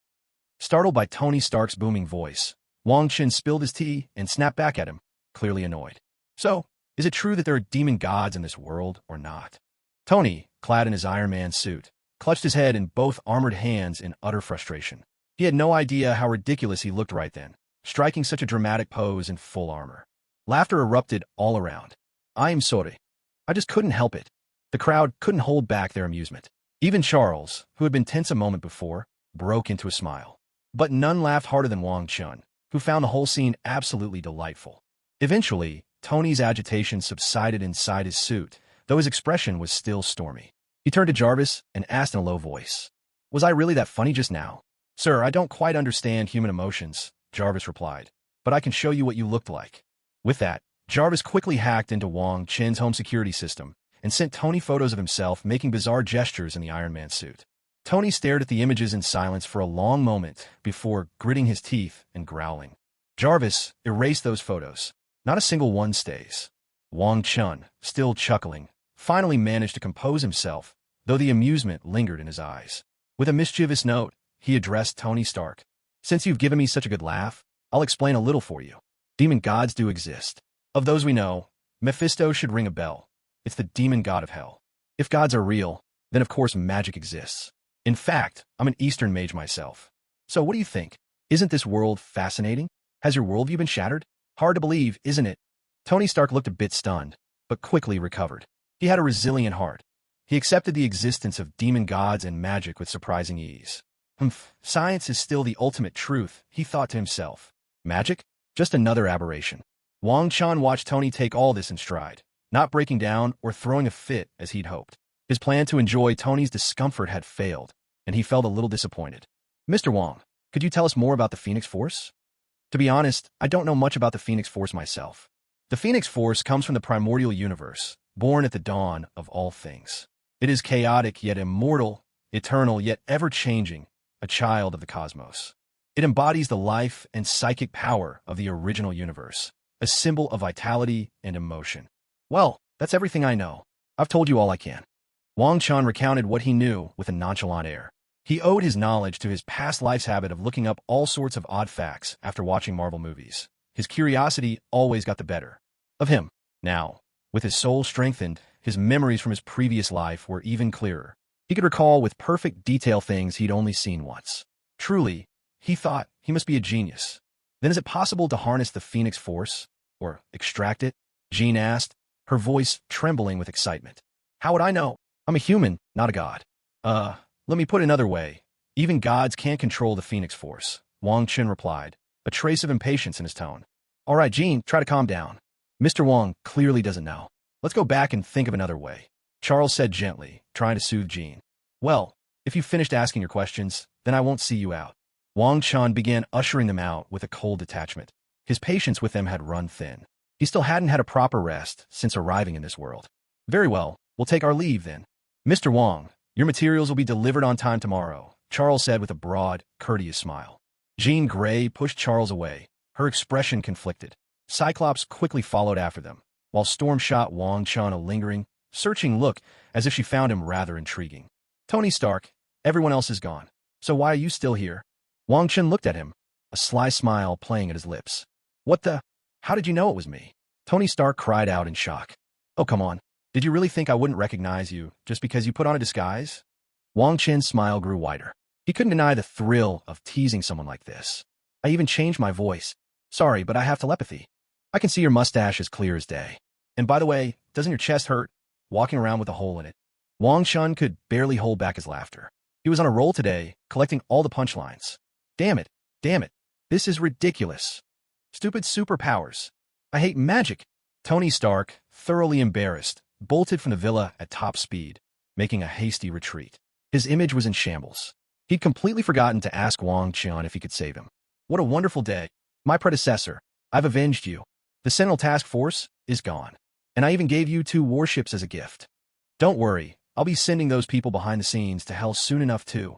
Startled by Tony Stark's booming voice, Wang Chen spilled his tea and snapped back at him, clearly annoyed. So, is it true that there are demon gods in this world or not? Tony, clad in his Iron Man suit, clutched his head in both armored hands in utter frustration. He had no idea how ridiculous he looked right then. striking such a dramatic pose in full armor. Laughter erupted all around. I am sorry. I just couldn't help it. The crowd couldn't hold back their amusement. Even Charles, who had been tense a moment before, broke into a smile. But none laughed harder than Wang Chun, who found the whole scene absolutely delightful. Eventually, Tony's agitation subsided inside his suit, though his expression was still stormy. He turned to Jarvis and asked in a low voice, "Was I really that funny just now?" "Sir, I don't quite understand human emotions," Jarvis replied, "but I can show you what you looked like." With that, Jarvis quickly hacked into Wang Chen's home security system and sent Tony photos of himself making bizarre gestures in the Iron Man suit. Tony stared at the images in silence for a long moment before gritting his teeth and growling. Jarvis erased those photos. Not a single one stays. Wang Chun, still chuckling, finally managed to compose himself, though the amusement lingered in his eyes. With a mischievous note, he addressed Tony Stark. "Since you've given me such a good laugh, I'll explain a little for you. Demon gods do exist. Of those we know, Mephisto should ring a bell. It's the demon god of hell. If gods are real, then of course magic exists. In fact, I'm an Eastern mage myself. So what do you think? Isn't this world fascinating? Has your worldview been shattered? Hard to believe, isn't it?" Tony Stark looked a bit stunned, but quickly recovered. He had a resilient heart. He accepted the existence of demon gods and magic with surprising ease. Science is still the ultimate truth, he thought to himself. Magic? Just another aberration. Wang Chun watched Tony take all this in stride, not breaking down or throwing a fit as he'd hoped. His plan to enjoy Tony's discomfort had failed, and he felt a little disappointed. "Mr. Wong, could you tell us more about the Phoenix Force?" "To be honest, I don't know much about the Phoenix Force myself. The Phoenix Force comes from the primordial universe, born at the dawn of all things. It is chaotic yet immortal, eternal yet ever-changing, a child of the cosmos. It embodies the life and psychic power of the original universe, a symbol of vitality and emotion." "Well, that's everything I know. I've told you all I can." Wang Chun recounted what he knew with a nonchalant air. He owed his knowledge to his past life's habit of looking up all sorts of odd facts after watching Marvel movies. His curiosity always got the better of him. Now, with his soul strengthened, his memories from his previous life were even clearer. He could recall with perfect detail things he'd only seen once. Truly, he thought he must be a genius. "Then is it possible to harness the Phoenix Force? Or extract it?" Jean asked, her voice trembling with excitement. "How would I know? I'm a human, not a god." Let me put it another way. Even gods can't control the Phoenix Force," Wang Chen replied, a trace of impatience in his tone. "All right, Jean, try to calm down. Mr. Wong clearly doesn't know. Let's go back and think of another way," Charles said gently, trying to soothe Jean. "Well, if you've finished asking your questions, then I won't see you out." Wang Chun began ushering them out with a cold detachment. His patience with them had run thin. He still hadn't had a proper rest since arriving in this world. "Very well, we'll take our leave then. Mr. Wong, your materials will be delivered on time tomorrow," Charles said with a broad, courteous smile. Jean Grey pushed Charles away, her expression conflicted. Cyclops quickly followed after them, while Storm shot Wang Chun a lingering, searching look as if she found him rather intriguing. "Tony Stark, everyone else is gone. So why are you still here?" Wang Chun looked at him, a sly smile playing at his lips. "What the? How did you know it was me?" Tony Stark cried out in shock. "Oh, come on. Did you really think I wouldn't recognize you just because you put on a disguise?" Wang Chen's smile grew wider. He couldn't deny the thrill of teasing someone like this. "I even changed my voice. Sorry, but I have telepathy. I can see your mustache as clear as day. And by the way, doesn't your chest hurt, walking around with a hole in it?" Wang Chun could barely hold back his laughter. He was on a roll today, collecting all the punchlines. Damn it. This is ridiculous. Stupid superpowers. I hate magic." Tony Stark, thoroughly embarrassed, bolted from the villa at top speed, making a hasty retreat. His image was in shambles. He'd completely forgotten to ask Wang Chun if he could save him. "What a wonderful day. My predecessor, I've avenged you. The Sentinel Task Force is gone. And I even gave you 2 warships as a gift. Don't worry, I'll be sending those people behind the scenes to hell soon enough too."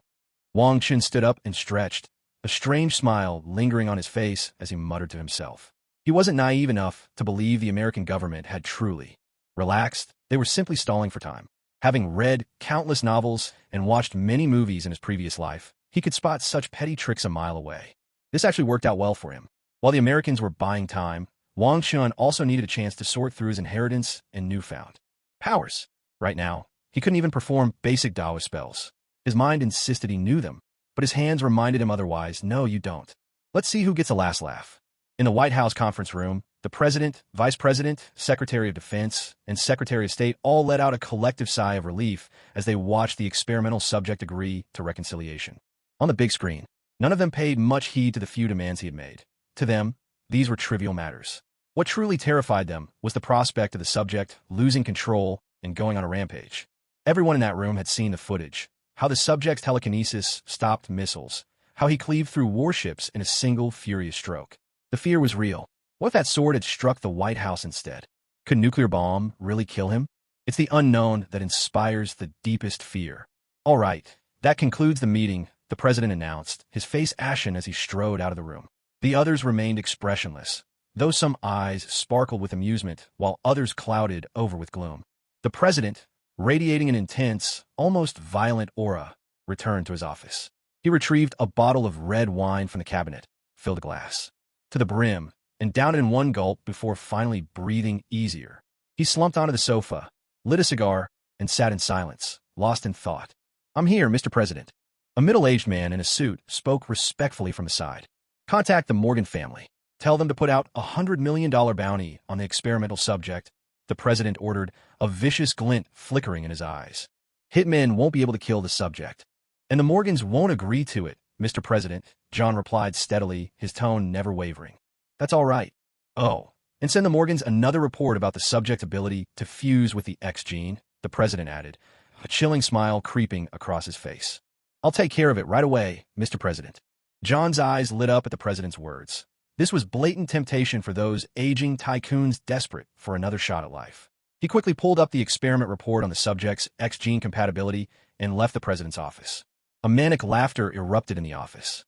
Wang Chun stood up and stretched, a strange smile lingering on his face as he muttered to himself. He wasn't naive enough to believe the American government had truly relaxed. They were simply stalling for time. Having read countless novels and watched many movies in his previous life, he could spot such petty tricks a mile away. This actually worked out well for him. While the Americans were buying time, Wang Chun also needed a chance to sort through his inheritance and newfound powers. Right now, he couldn't even perform basic Daoist spells. His mind insisted he knew them, but his hands reminded him otherwise. "No, you don't. Let's see who gets a last laugh. In the White House conference room, the President, Vice President, Secretary of Defense, and Secretary of State all let out a collective sigh of relief as they watched the experimental subject agree to reconciliation. On the big screen, none of them paid much heed to the few demands he had made. To them, these were trivial matters. What truly terrified them was the prospect of the subject losing control and going on a rampage. Everyone in that room had seen the footage, how the subject's telekinesis stopped missiles, how he cleaved through warships in a single furious stroke. The fear was real. What if that sword had struck the White House instead? Could nuclear bomb really kill him? It's the unknown that inspires the deepest fear. All right, that concludes the meeting, the president announced, his face ashen as he strode out of the room. The others remained expressionless, though some eyes sparkled with amusement while others clouded over with gloom. The president, radiating an intense, almost violent aura, returned to his office. He retrieved a bottle of red wine from the cabinet, filled a glass to the brim, and downed it in one gulp before finally breathing easier. He slumped onto the sofa, lit a cigar, and sat in silence, lost in thought. "I'm here, Mr. President." A middle-aged man in a suit spoke respectfully from the side. "Contact the Morgan family. Tell them to put out a $100 million bounty on the experimental subject," the president ordered, a vicious glint flickering in his eyes. "Hitmen won't be able to kill the subject. And the Morgans won't agree to it, Mr. President," John replied steadily, his tone never wavering. "That's all right. Oh, and send the Morgans another report about the subject's ability to fuse with the X gene," the president added, a chilling smile creeping across his face. "I'll take care of it right away, Mr. President." John's eyes lit up at the president's words. This was blatant temptation for those aging tycoons desperate for another shot at life. He quickly pulled up the experiment report on the subject's X gene compatibility and left the president's office. A manic laughter erupted in the office.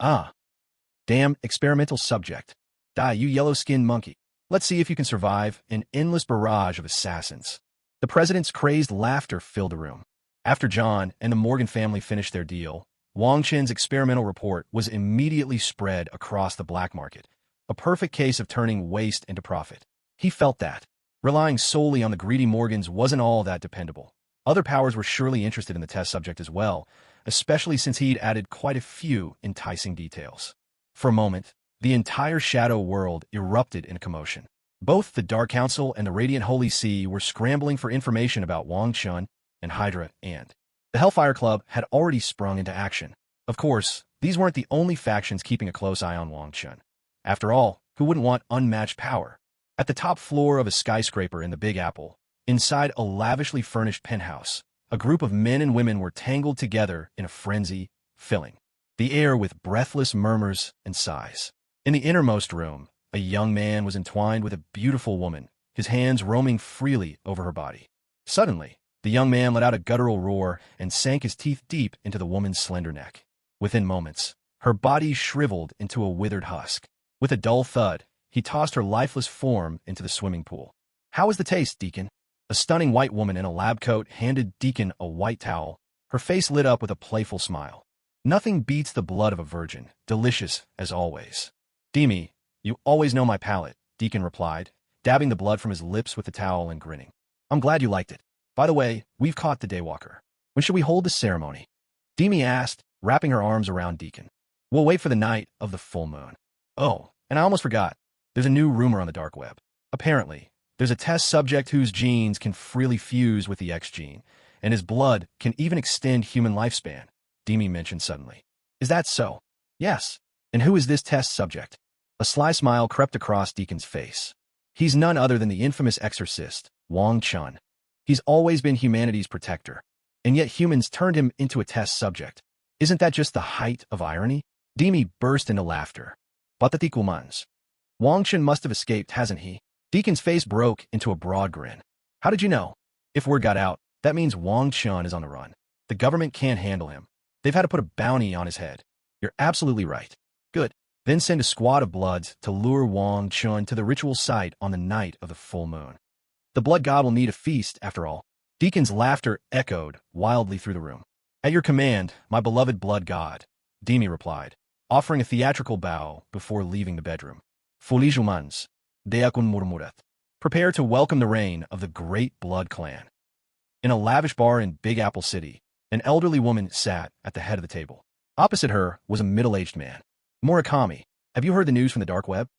"Ah, damn experimental subject. Die, you yellow-skinned monkey. Let's see if you can survive an endless barrage of assassins." The president's crazed laughter filled the room. After John and the Morgan family finished their deal, Wang Chen's experimental report was immediately spread across the black market, a perfect case of turning waste into profit. He felt that relying solely on the greedy Morgans wasn't all that dependable. Other powers were surely interested in the test subject as well, especially since he'd added quite a few enticing details. For a moment, the entire shadow world erupted in a commotion. Both the Dark Council and the Radiant Holy See were scrambling for information about Wong Chun and Hydra, and the Hellfire Club had already sprung into action. Of course, these weren't the only factions keeping a close eye on Wong Chun. After all, who wouldn't want unmatched power? At the top floor of a skyscraper in the Big Apple, inside a lavishly furnished penthouse, a group of men and women were tangled together in a frenzy, filling the air with breathless murmurs and sighs. In the innermost room, a young man was entwined with a beautiful woman, his hands roaming freely over her body. Suddenly, the young man let out a guttural roar and sank his teeth deep into the woman's slender neck. Within moments, her body shriveled into a withered husk. With a dull thud, he tossed her lifeless form into the swimming pool. "How was the taste, Deacon?" A stunning white woman in a lab coat handed Deacon a white towel, her face lit up with a playful smile. "Nothing beats the blood of a virgin, delicious as always." "Demi, you always know my palate," Deacon replied, dabbing the blood from his lips with the towel and grinning. "I'm glad you liked it. By the way, we've caught the Daywalker. When should we hold the ceremony?" Demi asked, wrapping her arms around Deacon. "We'll wait for the night of the full moon." "Oh, and I almost forgot. There's a new rumor on the dark web. Apparently, there's a test subject whose genes can freely fuse with the X gene, and his blood can even extend human lifespan," Demi mentioned suddenly. "Is that so?" "Yes. And who is this test subject?" A sly smile crept across Deacon's face. "He's none other than the infamous exorcist, Wong Chun. He's always been humanity's protector, and yet humans turned him into a test subject. Isn't that just the height of irony?" Demi burst into laughter. "Patatikumans. Wong Chun must have escaped, hasn't he?" Deacon's face broke into a broad grin. "How did you know?" "If word got out, that means Wong Chun is on the run. The government can't handle him. They've had to put a bounty on his head." "You're absolutely right." "Good. Then send a squad of Bloods to lure Wong Chun to the ritual site on the night of the full moon. The blood god will need a feast, after all." Deacon's laughter echoed wildly through the room. "At your command, my beloved blood god," Demi replied, offering a theatrical bow before leaving the bedroom. "Folies humans, deacon murmurat." Prepare to welcome the reign of the great blood clan. In a lavish bar in Big Apple City, an elderly woman sat at the head of the table. Opposite her was a middle-aged man. Murakami, have you heard the news from the dark web?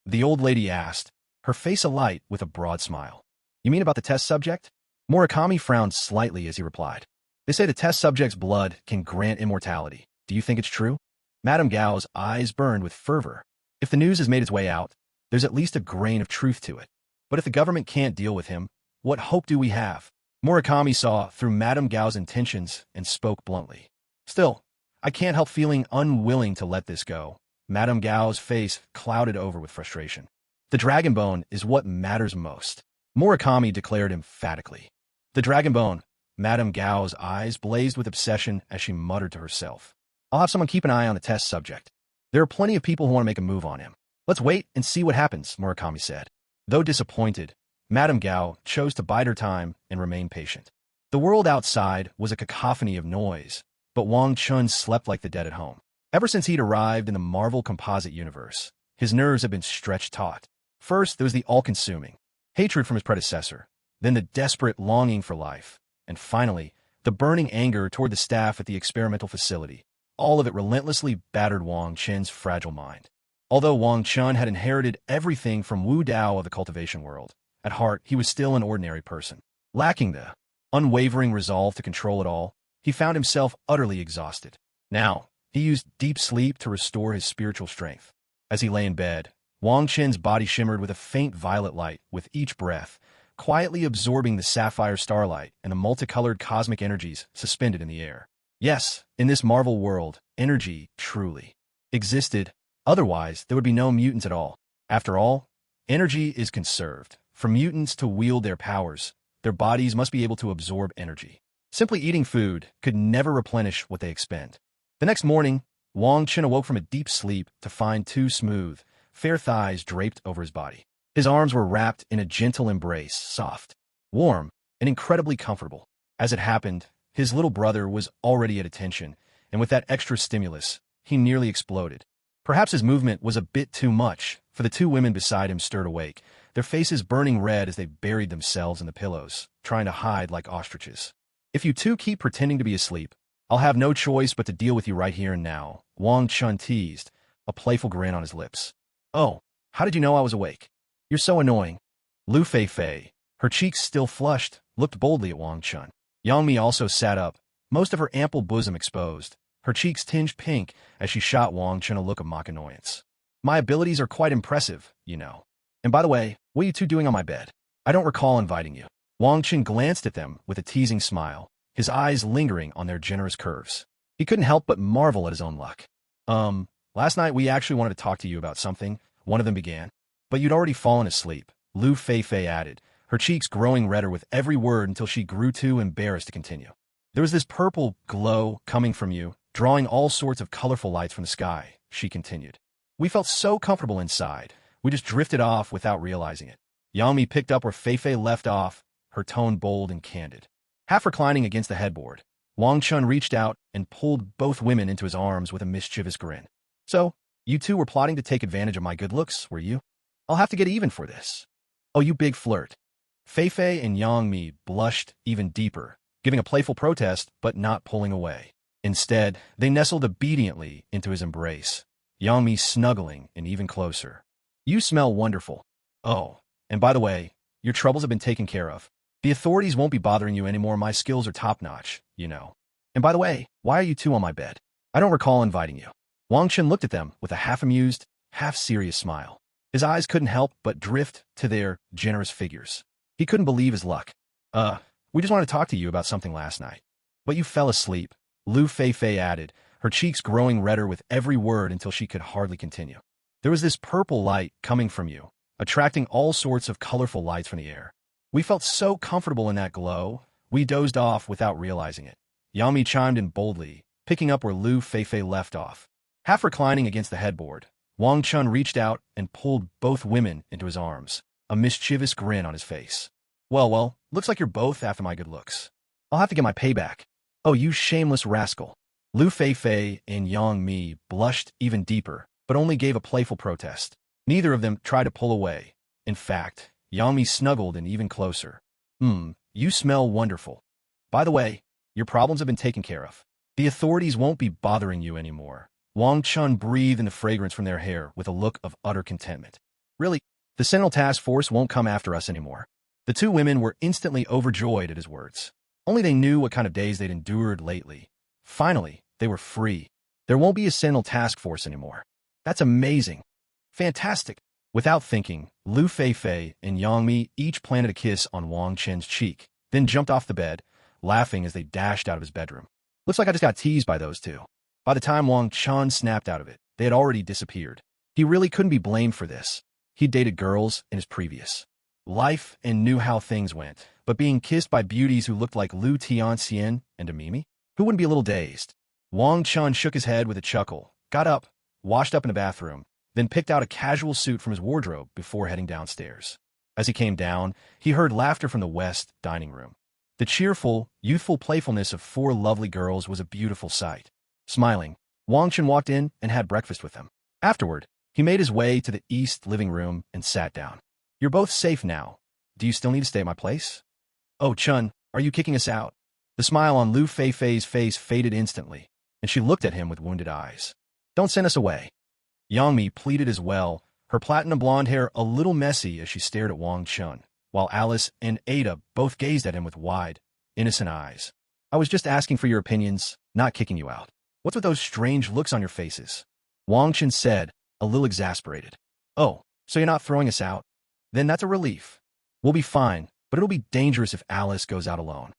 The old lady asked, her face alight with a broad smile. You mean about the test subject? Murakami frowned slightly as he replied. They say the test subject's blood can grant immortality. Do you think it's true? Madame Gao's eyes burned with fervor. If the news has made its way out, there's at least a grain of truth to it. But if the government can't deal with him, what hope do we have? Murakami saw through Madame Gao's intentions and spoke bluntly. Still, I can't help feeling unwilling to let this go. Madame Gao's face clouded over with frustration. The dragon bone is what matters most, Murakami declared emphatically. The dragon bone. Madame Gao's eyes blazed with obsession as she muttered to herself. I'll have someone keep an eye on the test subject. There are plenty of people who want to make a move on him. Let's wait and see what happens, Murakami said. Though disappointed, Madame Gao chose to bide her time and remain patient. The world outside was a cacophony of noise, but Wong Chun slept like the dead at home. Ever since he'd arrived in the Marvel composite universe, his nerves had been stretched taut. First, there was the all-consuming hatred from his predecessor, then the desperate longing for life, and finally, the burning anger toward the staff at the experimental facility. All of it relentlessly battered Wang Chen's fragile mind. Although Wang Chun had inherited everything from Wu Dao of the cultivation world, at heart he was still an ordinary person. Lacking the unwavering resolve to control it all, he found himself utterly exhausted. Now, he used deep sleep to restore his spiritual strength. As he lay in bed, Wang Chen's body shimmered with a faint violet light with each breath, quietly absorbing the sapphire starlight and the multicolored cosmic energies suspended in the air. Yes, in this Marvel world, energy truly existed. Otherwise, there would be no mutants at all. After all, energy is conserved. For mutants to wield their powers, their bodies must be able to absorb energy. Simply eating food could never replenish what they expend. The next morning, Wang Chen awoke from a deep sleep to find two smooth, fair thighs draped over his body. His arms were wrapped in a gentle embrace, soft, warm, and incredibly comfortable. As it happened, his little brother was already at attention, and with that extra stimulus, he nearly exploded. Perhaps his movement was a bit too much, for the two women beside him stirred awake, their faces burning red as they buried themselves in the pillows, trying to hide like ostriches. If you two keep pretending to be asleep, I'll have no choice but to deal with you right here and now, Wang Chun teased, a playful grin on his lips. Oh, how did you know I was awake? You're so annoying. Lu Fei, her cheeks still flushed, looked boldly at Wang Chun. Yang Mi also sat up, most of her ample bosom exposed, her cheeks tinged pink as she shot Wang Chun a look of mock annoyance. My abilities are quite impressive, you know. And by the way, what are you two doing on my bed? I don't recall inviting you. Wang Chun glanced at them with a teasing smile, his eyes lingering on their generous curves. He couldn't help but marvel at his own luck. Last night we actually wanted to talk to you about something, one of them began. But you'd already fallen asleep, Lu Fei added, her cheeks growing redder with every word until she grew too embarrassed to continue. There was this purple glow coming from you, drawing all sorts of colorful lights from the sky, she continued. We felt so comfortable inside, we just drifted off without realizing it. Yang Mi picked up where Fei left off, her tone bold and candid. Half reclining against the headboard, Wang Chun reached out and pulled both women into his arms with a mischievous grin. So, you two were plotting to take advantage of my good looks, were you? I'll have to get even for this. Oh, you big flirt. Fei and Yang Mi blushed even deeper, giving a playful protest but not pulling away. Instead, they nestled obediently into his embrace, Yang Mi snuggling in even closer. You smell wonderful. Oh, and by the way, your troubles have been taken care of. The authorities won't be bothering you anymore. My skills are top-notch, you know. And by the way, why are you two on my bed? I don't recall inviting you. Wang Chen looked at them with a half-amused, half-serious smile. His eyes couldn't help but drift to their generous figures. He couldn't believe his luck. We just wanted to talk to you about something last night. But you fell asleep, Lu Fei added, her cheeks growing redder with every word until she could hardly continue. There was this purple light coming from you, attracting all sorts of colorful lights from the air. We felt so comfortable in that glow, we dozed off without realizing it. Yang Mi chimed in boldly, picking up where Lu Fei left off. Half reclining against the headboard, Wang Chun reached out and pulled both women into his arms, a mischievous grin on his face. Well, looks like you're both after my good looks. I'll have to get my payback. Oh, you shameless rascal. Lu Fei and Yang Mi blushed even deeper, but only gave a playful protest. Neither of them tried to pull away. In fact, Yang Mi snuggled in even closer. You smell wonderful. By the way, your problems have been taken care of. The authorities won't be bothering you anymore, Wong Chun breathed in the fragrance from their hair with a look of utter contentment. Really, the Sentinel Task Force won't come after us anymore. The two women were instantly overjoyed at his words. Only they knew what kind of days they'd endured lately. Finally, they were free. There won't be a Sentinel Task Force anymore. That's amazing. Fantastic. Without thinking, Lu Feifei and Yang Mi each planted a kiss on Wang Chen's cheek, then jumped off the bed, laughing as they dashed out of his bedroom. Looks like I just got teased by those two. By the time Wang Chun snapped out of it, they had already disappeared. He really couldn't be blamed for this. He'd dated girls in his previous life and knew how things went, but being kissed by beauties who looked like Lu Tianxian and Amimi? Who wouldn't be a little dazed? Wang Chun shook his head with a chuckle, got up, washed up in the bathroom, then picked out a casual suit from his wardrobe before heading downstairs. As he came down, he heard laughter from the west dining room. The cheerful, youthful playfulness of four lovely girls was a beautiful sight. Smiling, Wang Chen walked in and had breakfast with them. Afterward, he made his way to the east living room and sat down. You're both safe now. Do you still need to stay at my place? Oh, Chun, are you kicking us out? The smile on Lu Feifei's face faded instantly, and she looked at him with wounded eyes. Don't send us away. Yang Mi pleaded as well, her platinum blonde hair a little messy as she stared at Wang Chun, while Alice and Ada both gazed at him with wide, innocent eyes. I was just asking for your opinions, not kicking you out. What's with those strange looks on your faces? Wang Chen said, a little exasperated. Oh, so you're not throwing us out? Then that's a relief. We'll be fine, but it'll be dangerous if Alice goes out alone.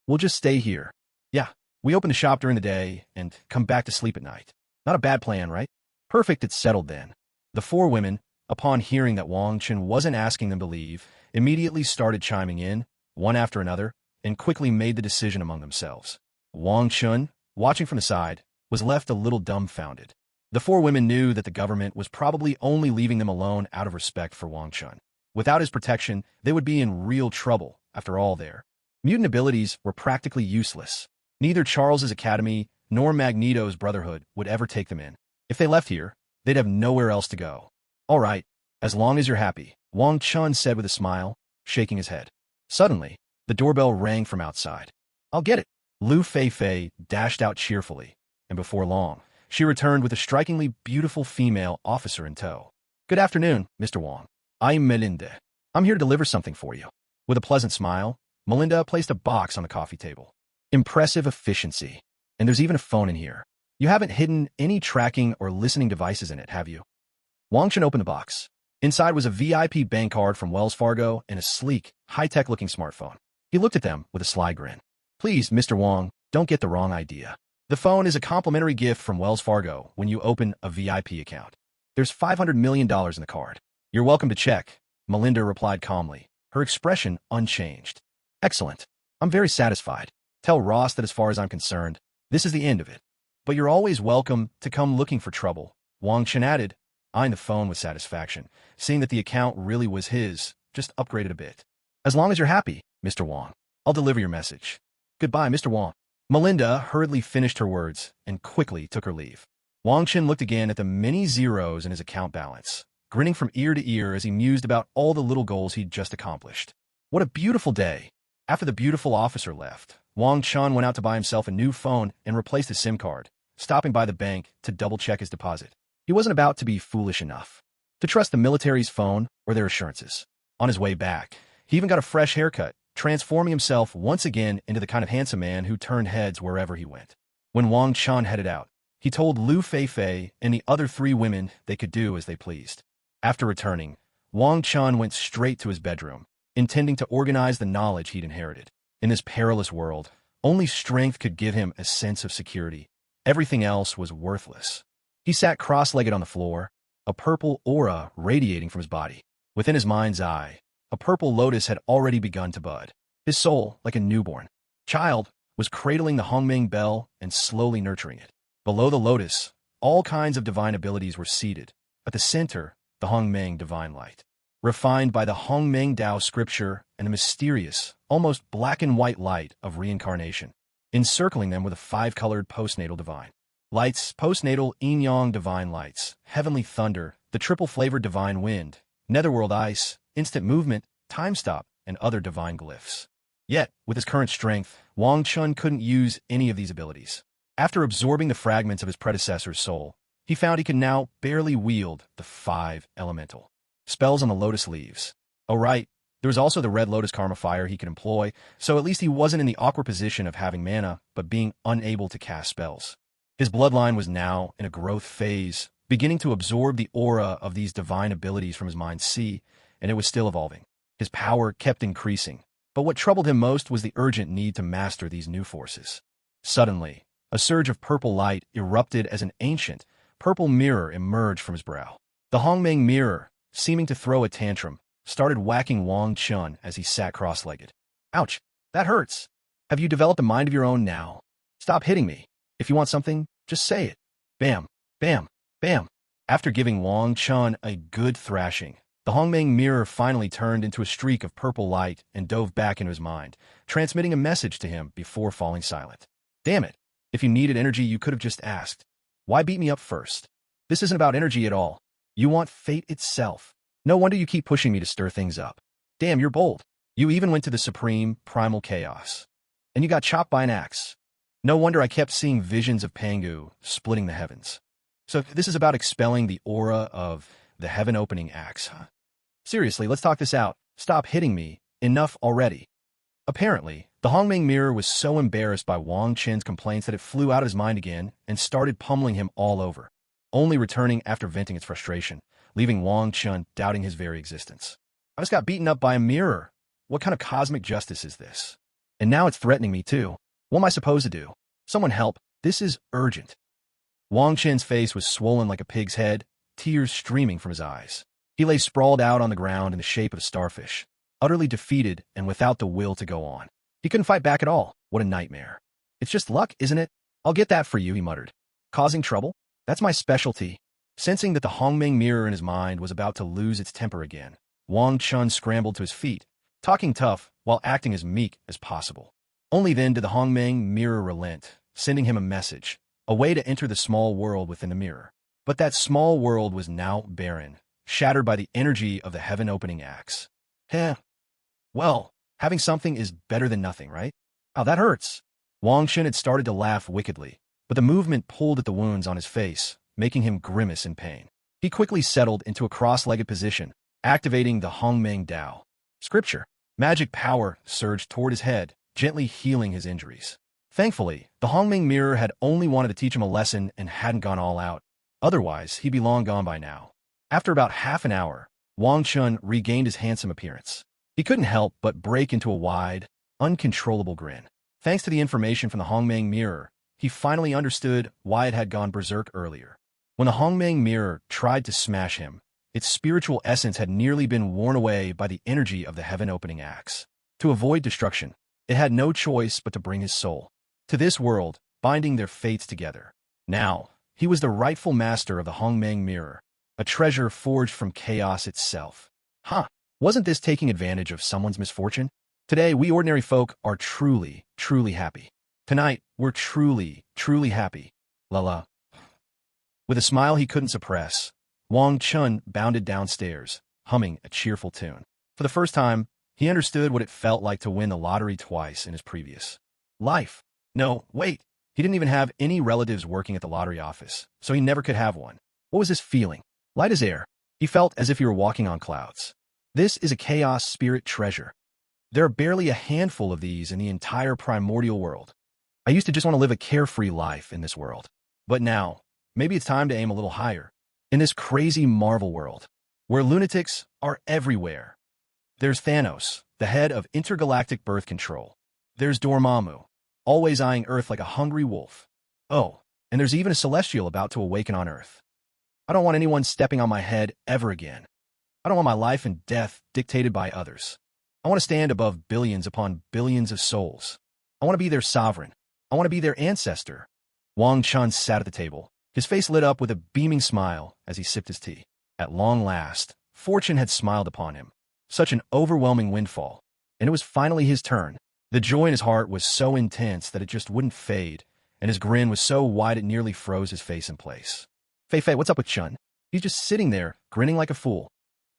We'll just stay here. Yeah, we open the shop during the day and come back to sleep at night. Not a bad plan, right? Perfect, it's settled then. The four women, upon hearing that Wang Chen wasn't asking them to leave, immediately started chiming in, one after another, and quickly made the decision among themselves. Wang Chun, watching from the side, was left a little dumbfounded. The four women knew that the government was probably only leaving them alone out of respect for Wang Chun. Without his protection, they would be in real trouble, after all their mutant abilities were practically useless. Neither Charles's Academy nor Magneto's Brotherhood would ever take them in. If they left here, they'd have nowhere else to go. All right, as long as you're happy, Wang Chun said with a smile, shaking his head. Suddenly, the doorbell rang from outside. I'll get it. Lu Feifei dashed out cheerfully, and before long, she returned with a strikingly beautiful female officer in tow. Good afternoon, Mr. Wong. I'm Melinda. I'm here to deliver something for you. With a pleasant smile, Melinda placed a box on the coffee table. Impressive efficiency. And there's even a phone in here. You haven't hidden any tracking or listening devices in it, have you? Wang Chen opened the box. Inside was a VIP bank card from Wells Fargo and a sleek, high-tech-looking smartphone. He looked at them with a sly grin. Please, Mr. Wong, don't get the wrong idea. The phone is a complimentary gift from Wells Fargo when you open a VIP account. There's $500 million in the card. You're welcome to check, Melinda replied calmly, her expression unchanged. Excellent. I'm very satisfied. Tell Ross that as far as I'm concerned, this is the end of it. But you're always welcome to come looking for trouble, Wang Chen added, eyeing the phone with satisfaction, seeing that the account really was his, just upgraded a bit. As long as you're happy, Mr. Wong, I'll deliver your message. Goodbye, Mr. Wong. Melinda hurriedly finished her words and quickly took her leave. Wang Chen looked again at the many zeros in his account balance, grinning from ear to ear as he mused about all the little goals he'd just accomplished. What a beautiful day. After the beautiful officer left, Wang Chun went out to buy himself a new phone and replaced his SIM card, stopping by the bank to double-check his deposit. He wasn't about to be foolish enough to trust the military's phone or their assurances. On his way back, he even got a fresh haircut, transforming himself once again into the kind of handsome man who turned heads wherever he went. When Wang Chun headed out, he told Lu Feifei and the other three women they could do as they pleased. After returning, Wang Chun went straight to his bedroom, intending to organize the knowledge he'd inherited. In this perilous world, only strength could give him a sense of security. Everything else was worthless. He sat cross-legged on the floor, a purple aura radiating from his body. Within his mind's eye, a purple lotus had already begun to bud. His soul, like a newborn child, was cradling the Hong Mang bell and slowly nurturing it. Below the lotus, all kinds of divine abilities were seated. At the center, the Hong Mang divine light, refined by the Hong Mang Dao scripture and the mysterious, almost black and white light of reincarnation, encircling them with a five-colored postnatal divine lights, postnatal yin-yang divine lights, heavenly thunder, the triple-flavored divine wind, netherworld ice, instant movement, time stop, and other divine glyphs. Yet, with his current strength, Wang Chun couldn't use any of these abilities. After absorbing the fragments of his predecessor's soul, he found he could now barely wield the 5 elemental spells on the lotus leaves. Oh right, there was also the red lotus karma fire he could employ, so at least he wasn't in the awkward position of having mana but being unable to cast spells. His bloodline was now in a growth phase, beginning to absorb the aura of these divine abilities from his mind's sea, and it was still evolving. His power kept increasing, but what troubled him most was the urgent need to master these new forces. Suddenly, a surge of purple light erupted as an ancient, purple mirror emerged from his brow. The Hong Mang mirror, seeming to throw a tantrum, started whacking Wong Chun as he sat cross-legged. Ouch, that hurts. Have you developed a mind of your own now? Stop hitting me. If you want something, just say it. Bam, bam, bam. After giving Wong Chun a good thrashing, the Hong Mang mirror finally turned into a streak of purple light and dove back into his mind, transmitting a message to him before falling silent. Damn it. If you needed energy, you could have just asked. Why beat me up first? This isn't about energy at all. You want fate itself. No wonder you keep pushing me to stir things up. Damn, you're bold. You even went to the supreme, primal chaos. And you got chopped by an axe. No wonder I kept seeing visions of Pangu splitting the heavens. So this is about expelling the aura of the heaven-opening axe, huh? Seriously, let's talk this out. Stop hitting me. Enough already. Apparently, the Hong Mang mirror was so embarrassed by Wang Chen's complaints that it flew out of his mind again and started pummeling him all over, only returning after venting its frustration, leaving Wong Chun doubting his very existence. I just got beaten up by a mirror. What kind of cosmic justice is this? And now it's threatening me too. What am I supposed to do? Someone help. This is urgent. Wong Chen's face was swollen like a pig's head, tears streaming from his eyes. He lay sprawled out on the ground in the shape of a starfish, utterly defeated and without the will to go on. He couldn't fight back at all. What a nightmare. It's just luck, isn't it? I'll get that for you, he muttered. Causing trouble? That's my specialty. Sensing that the Hong Mang mirror in his mind was about to lose its temper again, Wong Chun scrambled to his feet, talking tough while acting as meek as possible. Only then did the Hong Mang mirror relent, sending him a message, a way to enter the small world within the mirror. But that small world was now barren, shattered by the energy of the heaven-opening axe. Heh. Well, having something is better than nothing, right? Oh, that hurts. Wong Chun had started to laugh wickedly, but the movement pulled at the wounds on his face, making him grimace in pain. He quickly settled into a cross-legged position, activating the Hong Mang Dao. Scripture. Magic power surged toward his head, gently healing his injuries. Thankfully, the Hong Mang mirror had only wanted to teach him a lesson and hadn't gone all out. Otherwise, he'd be long gone by now. After about half an hour, Wong Chun regained his handsome appearance. He couldn't help but break into a wide, uncontrollable grin. Thanks to the information from the Hong Mang mirror, he finally understood why it had gone berserk earlier. When the Hong Mang mirror tried to smash him, its spiritual essence had nearly been worn away by the energy of the heaven-opening axe. To avoid destruction, it had no choice but to bring his soul to this world, binding their fates together. Now, he was the rightful master of the Hong Mang mirror, a treasure forged from chaos itself. Huh, wasn't this taking advantage of someone's misfortune? Today, we ordinary folk are truly, truly happy. Tonight, we're truly, truly happy. La la. With a smile he couldn't suppress, Wong Chun bounded downstairs, humming a cheerful tune. For the first time, he understood what it felt like to win the lottery twice in his previous life. No, wait, he didn't even have any relatives working at the lottery office, so he never could have one. What was this feeling? Light as air. He felt as if he were walking on clouds. This is a chaos spirit treasure. There are barely a handful of these in the entire primordial world. I used to just want to live a carefree life in this world. But now, maybe it's time to aim a little higher. In this crazy Marvel world, where lunatics are everywhere. There's Thanos, the head of intergalactic birth control. There's Dormammu, always eyeing Earth like a hungry wolf. Oh, and there's even a celestial about to awaken on Earth. I don't want anyone stepping on my head ever again. I don't want my life and death dictated by others. I want to stand above billions upon billions of souls. I want to be their sovereign. I want to be their ancestor. Wong Chun sat at the table, his face lit up with a beaming smile as he sipped his tea. At long last, fortune had smiled upon him. Such an overwhelming windfall. And it was finally his turn. The joy in his heart was so intense that it just wouldn't fade, and his grin was so wide it nearly froze his face in place. Fei, what's up with Chun? He's just sitting there, grinning like a fool.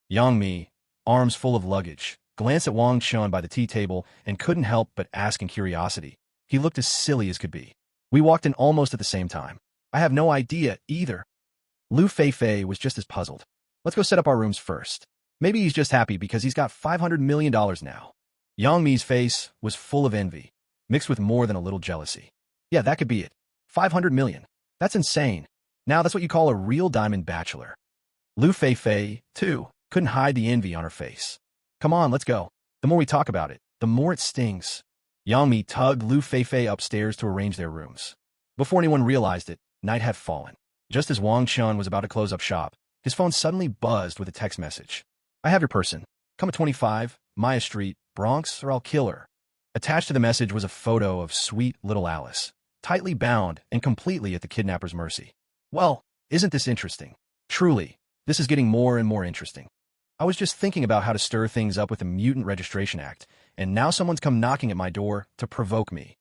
Yang Mi, arms full of luggage, glanced at Wong Chun by the tea table and couldn't help but ask in curiosity. He looked as silly as could be. We walked in almost at the same time. I have no idea either. Lu Feifei was just as puzzled. Let's go set up our rooms first. Maybe he's just happy because he's got $500 million now. Yang Mi's face was full of envy, mixed with more than a little jealousy. Yeah, that could be it. 500 million. That's insane. Now that's what you call a real diamond bachelor. Lu Feifei, too, couldn't hide the envy on her face. Come on, let's go. The more we talk about it, the more it stings. Yang Mi tugged Lu Feifei upstairs to arrange their rooms. Before anyone realized it, night had fallen. Just as Wang Chun was about to close up shop, his phone suddenly buzzed with a text message. I have your person. Come at 25, Maya Street, Bronx, or I'll kill her. Attached to the message was a photo of sweet little Alice, tightly bound and completely at the kidnapper's mercy. Well, isn't this interesting? Truly, this is getting more and more interesting. I was just thinking about how to stir things up with the Mutant Registration Act, and now someone's come knocking at my door to provoke me.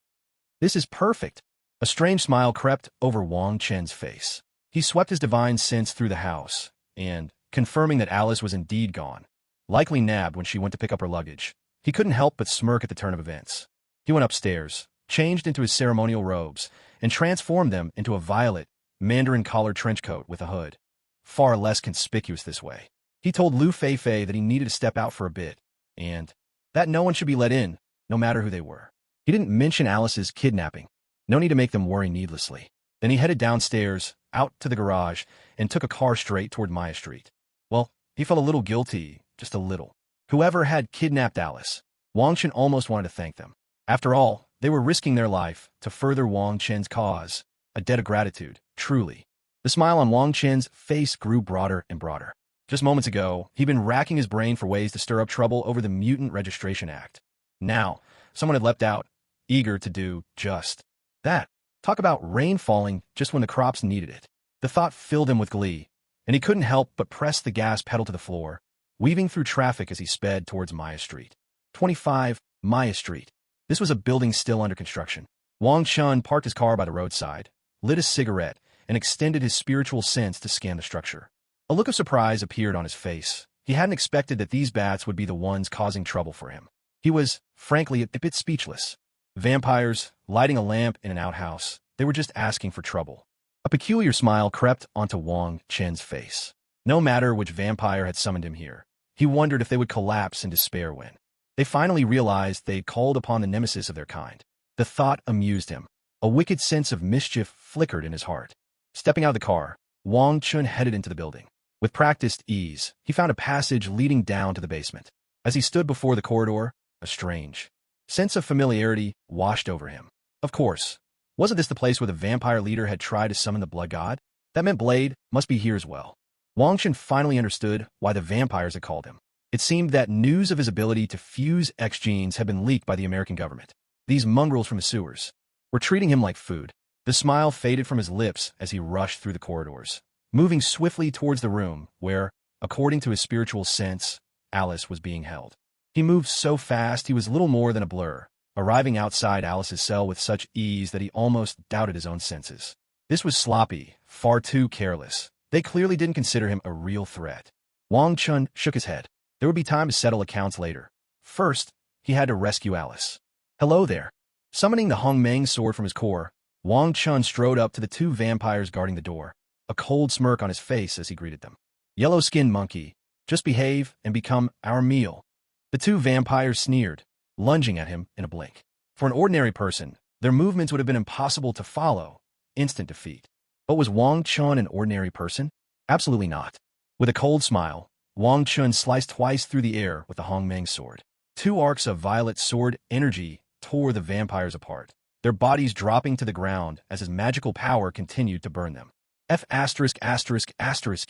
This is perfect. A strange smile crept over Wang Chen's face. He swept his divine sense through the house, and, confirming that Alice was indeed gone, likely nabbed when she went to pick up her luggage, he couldn't help but smirk at the turn of events. He went upstairs, changed into his ceremonial robes, and transformed them into a violet, mandarin-collared trench coat with a hood. Far less conspicuous this way. He told Lu Feifei that he needed to step out for a bit, and that no one should be let in, no matter who they were. He didn't mention Alice's kidnapping. No need to make them worry needlessly. Then he headed downstairs, out to the garage, and took a car straight toward Maya Street. Well, he felt a little guilty, just a little. Whoever had kidnapped Alice, Wang Chen almost wanted to thank them. After all, they were risking their life to further Wang Chen's cause, a debt of gratitude, truly. The smile on Wang Chen's face grew broader and broader. Just moments ago, he'd been racking his brain for ways to stir up trouble over the Mutant Registration Act. Now, someone had leapt out, eager to do just that. Talk about rain falling just when the crops needed it. The thought filled him with glee, and he couldn't help but press the gas pedal to the floor, weaving through traffic as he sped towards Maya Street. 25, Maya Street. This was a building still under construction. Wang Chun parked his car by the roadside, lit a cigarette, and extended his spiritual sense to scan the structure. A look of surprise appeared on his face. He hadn't expected that these bats would be the ones causing trouble for him. He was, frankly, a bit speechless. Vampires, lighting a lamp in an outhouse, they were just asking for trouble. A peculiar smile crept onto Wang Chen's face. No matter which vampire had summoned him here, he wondered if they would collapse in despair when they finally realized they'd called upon the nemesis of their kind. The thought amused him. A wicked sense of mischief flickered in his heart. Stepping out of the car, Wang Chun headed into the building. With practiced ease, he found a passage leading down to the basement. As he stood before the corridor, a strange sense of familiarity washed over him. Of course, wasn't this the place where the vampire leader had tried to summon the blood god? That meant Blade must be here as well. Wang Chen finally understood why the vampires had called him. It seemed that news of his ability to fuse X genes had been leaked by the American government. These mongrels from the sewers were treating him like food. The smile faded from his lips as he rushed through the corridors, moving swiftly towards the room where, according to his spiritual sense, Alice was being held. He moved so fast he was little more than a blur, arriving outside Alice's cell with such ease that he almost doubted his own senses. This was sloppy, far too careless. They clearly didn't consider him a real threat. Wang Chun shook his head. There would be time to settle accounts later. First, he had to rescue Alice. Hello there. Summoning the Hong Mang sword from his core, Wang Chun strode up to the two vampires guarding the door, a cold smirk on his face as he greeted them. Yellow-skinned monkey, just behave and become our meal. The two vampires sneered, lunging at him in a blink. For an ordinary person, their movements would have been impossible to follow. Instant defeat. But was Wang Chun an ordinary person? Absolutely not. With a cold smile, Wang Chun sliced twice through the air with the Hong Mang sword. Two arcs of violet sword energy tore the vampires apart, their bodies dropping to the ground as his magical power continued to burn them.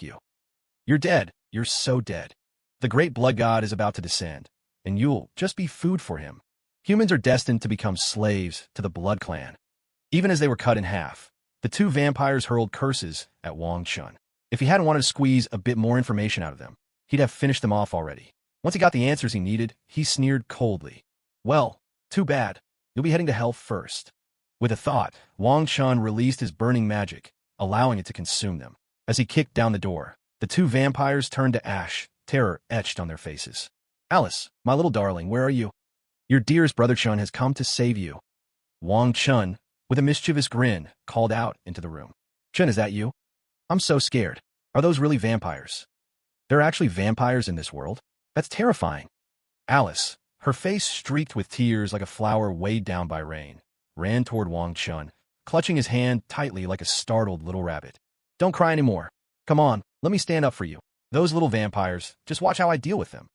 You. You're dead. You're so dead. The great blood god is about to descend, and you'll just be food for him. Humans are destined to become slaves to the blood clan. Even as they were cut in half, the two vampires hurled curses at Wang Chun. If he hadn't wanted to squeeze a bit more information out of them, he'd have finished them off already. Once he got the answers he needed, he sneered coldly. Well, too bad. You'll be heading to hell first. With a thought, Wang Chun released his burning magic, allowing it to consume them. As he kicked down the door, the two vampires turned to ash, terror etched on their faces. Alice, my little darling, where are you? Your dearest brother Chun has come to save you. Wang Chun, with a mischievous grin, called out into the room. Chun, is that you? I'm so scared. Are those really vampires? There are actually vampires in this world? That's terrifying. Alice, her face streaked with tears like a flower weighed down by rain, ran toward Wang Chun, clutching his hand tightly like a startled little rabbit. Don't cry anymore. Come on, let me stand up for you. Those little vampires, just watch how I deal with them.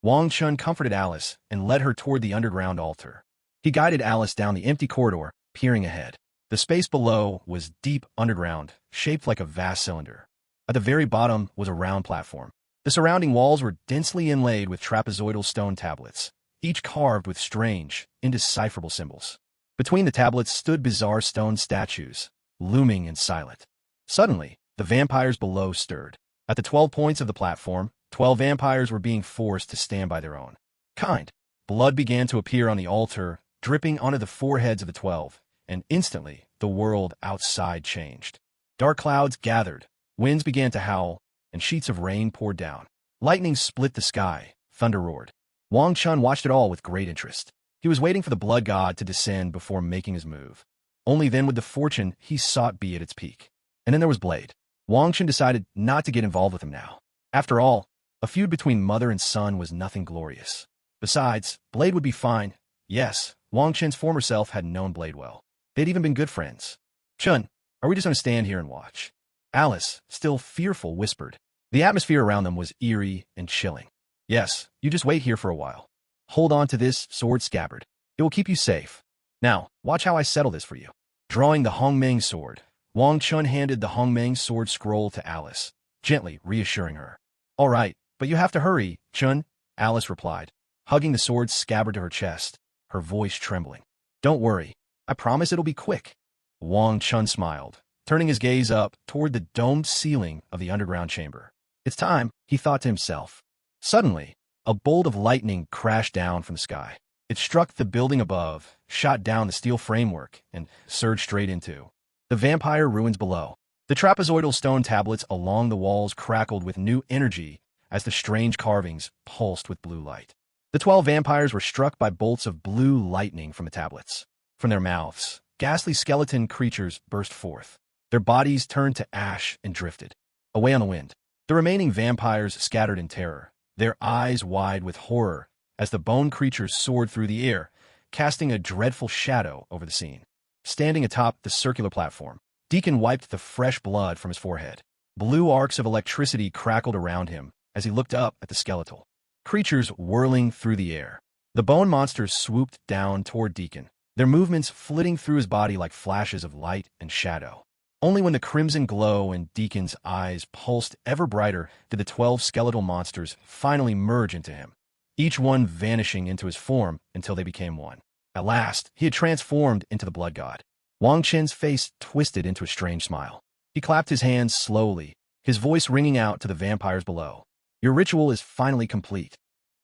Wang Chun comforted Alice and led her toward the underground altar. He guided Alice down the empty corridor, peering ahead. The space below was deep underground, shaped like a vast cylinder. At the very bottom was a round platform. The surrounding walls were densely inlaid with trapezoidal stone tablets, each carved with strange, indecipherable symbols. Between the tablets stood bizarre stone statues, looming and silent. Suddenly, the vampires below stirred. At the 12 points of the platform, 12 vampires were being forced to stand by their own kind. Blood began to appear on the altar, dripping onto the foreheads of the 12, and instantly, the world outside changed. Dark clouds gathered, winds began to howl, and sheets of rain poured down. Lightning split the sky, thunder roared. Wang Chun watched it all with great interest. He was waiting for the blood god to descend before making his move. Only then would the fortune he sought be at its peak. And then there was Blade. Wang Chun decided not to get involved with him now. After all, a feud between mother and son was nothing glorious. Besides, Blade would be fine. Yes, Wang Chun's former self had known Blade well. They'd even been good friends. Chun, are we just going to stand here and watch? Alice, still fearful, whispered. The atmosphere around them was eerie and chilling. Yes, you just wait here for a while. Hold on to this sword scabbard. It will keep you safe. Now, watch how I settle this for you. Drawing the Hong Mang sword, Wang Chun handed the Hong Mang sword scroll to Alice, gently reassuring her. All right, but you have to hurry, Chun, Alice replied, hugging the sword scabbard to her chest, her voice trembling. Don't worry, I promise it'll be quick. Wang Chun smiled, turning his gaze up toward the domed ceiling of the underground chamber. It's time, he thought to himself. Suddenly, a bolt of lightning crashed down from the sky. It struck the building above, shot down the steel framework, and surged straight into the vampire ruins below. The trapezoidal stone tablets along the walls crackled with new energy as the strange carvings pulsed with blue light. The 12 vampires were struck by bolts of blue lightning from the tablets. From their mouths, ghastly skeleton creatures burst forth. Their bodies turned to ash and drifted away on the wind. The remaining vampires scattered in terror, their eyes wide with horror as the bone creatures soared through the air, casting a dreadful shadow over the scene. Standing atop the circular platform, Deacon wiped the fresh blood from his forehead. Blue arcs of electricity crackled around him as he looked up at the skeletal creatures whirling through the air. The bone monsters swooped down toward Deacon, their movements flitting through his body like flashes of light and shadow. Only when the crimson glow in Deacon's eyes pulsed ever brighter did the 12 skeletal monsters finally merge into him, each one vanishing into his form until they became one. At last, he had transformed into the blood god. Wang Chen's face twisted into a strange smile. He clapped his hands slowly, his voice ringing out to the vampires below. Your ritual is finally complete.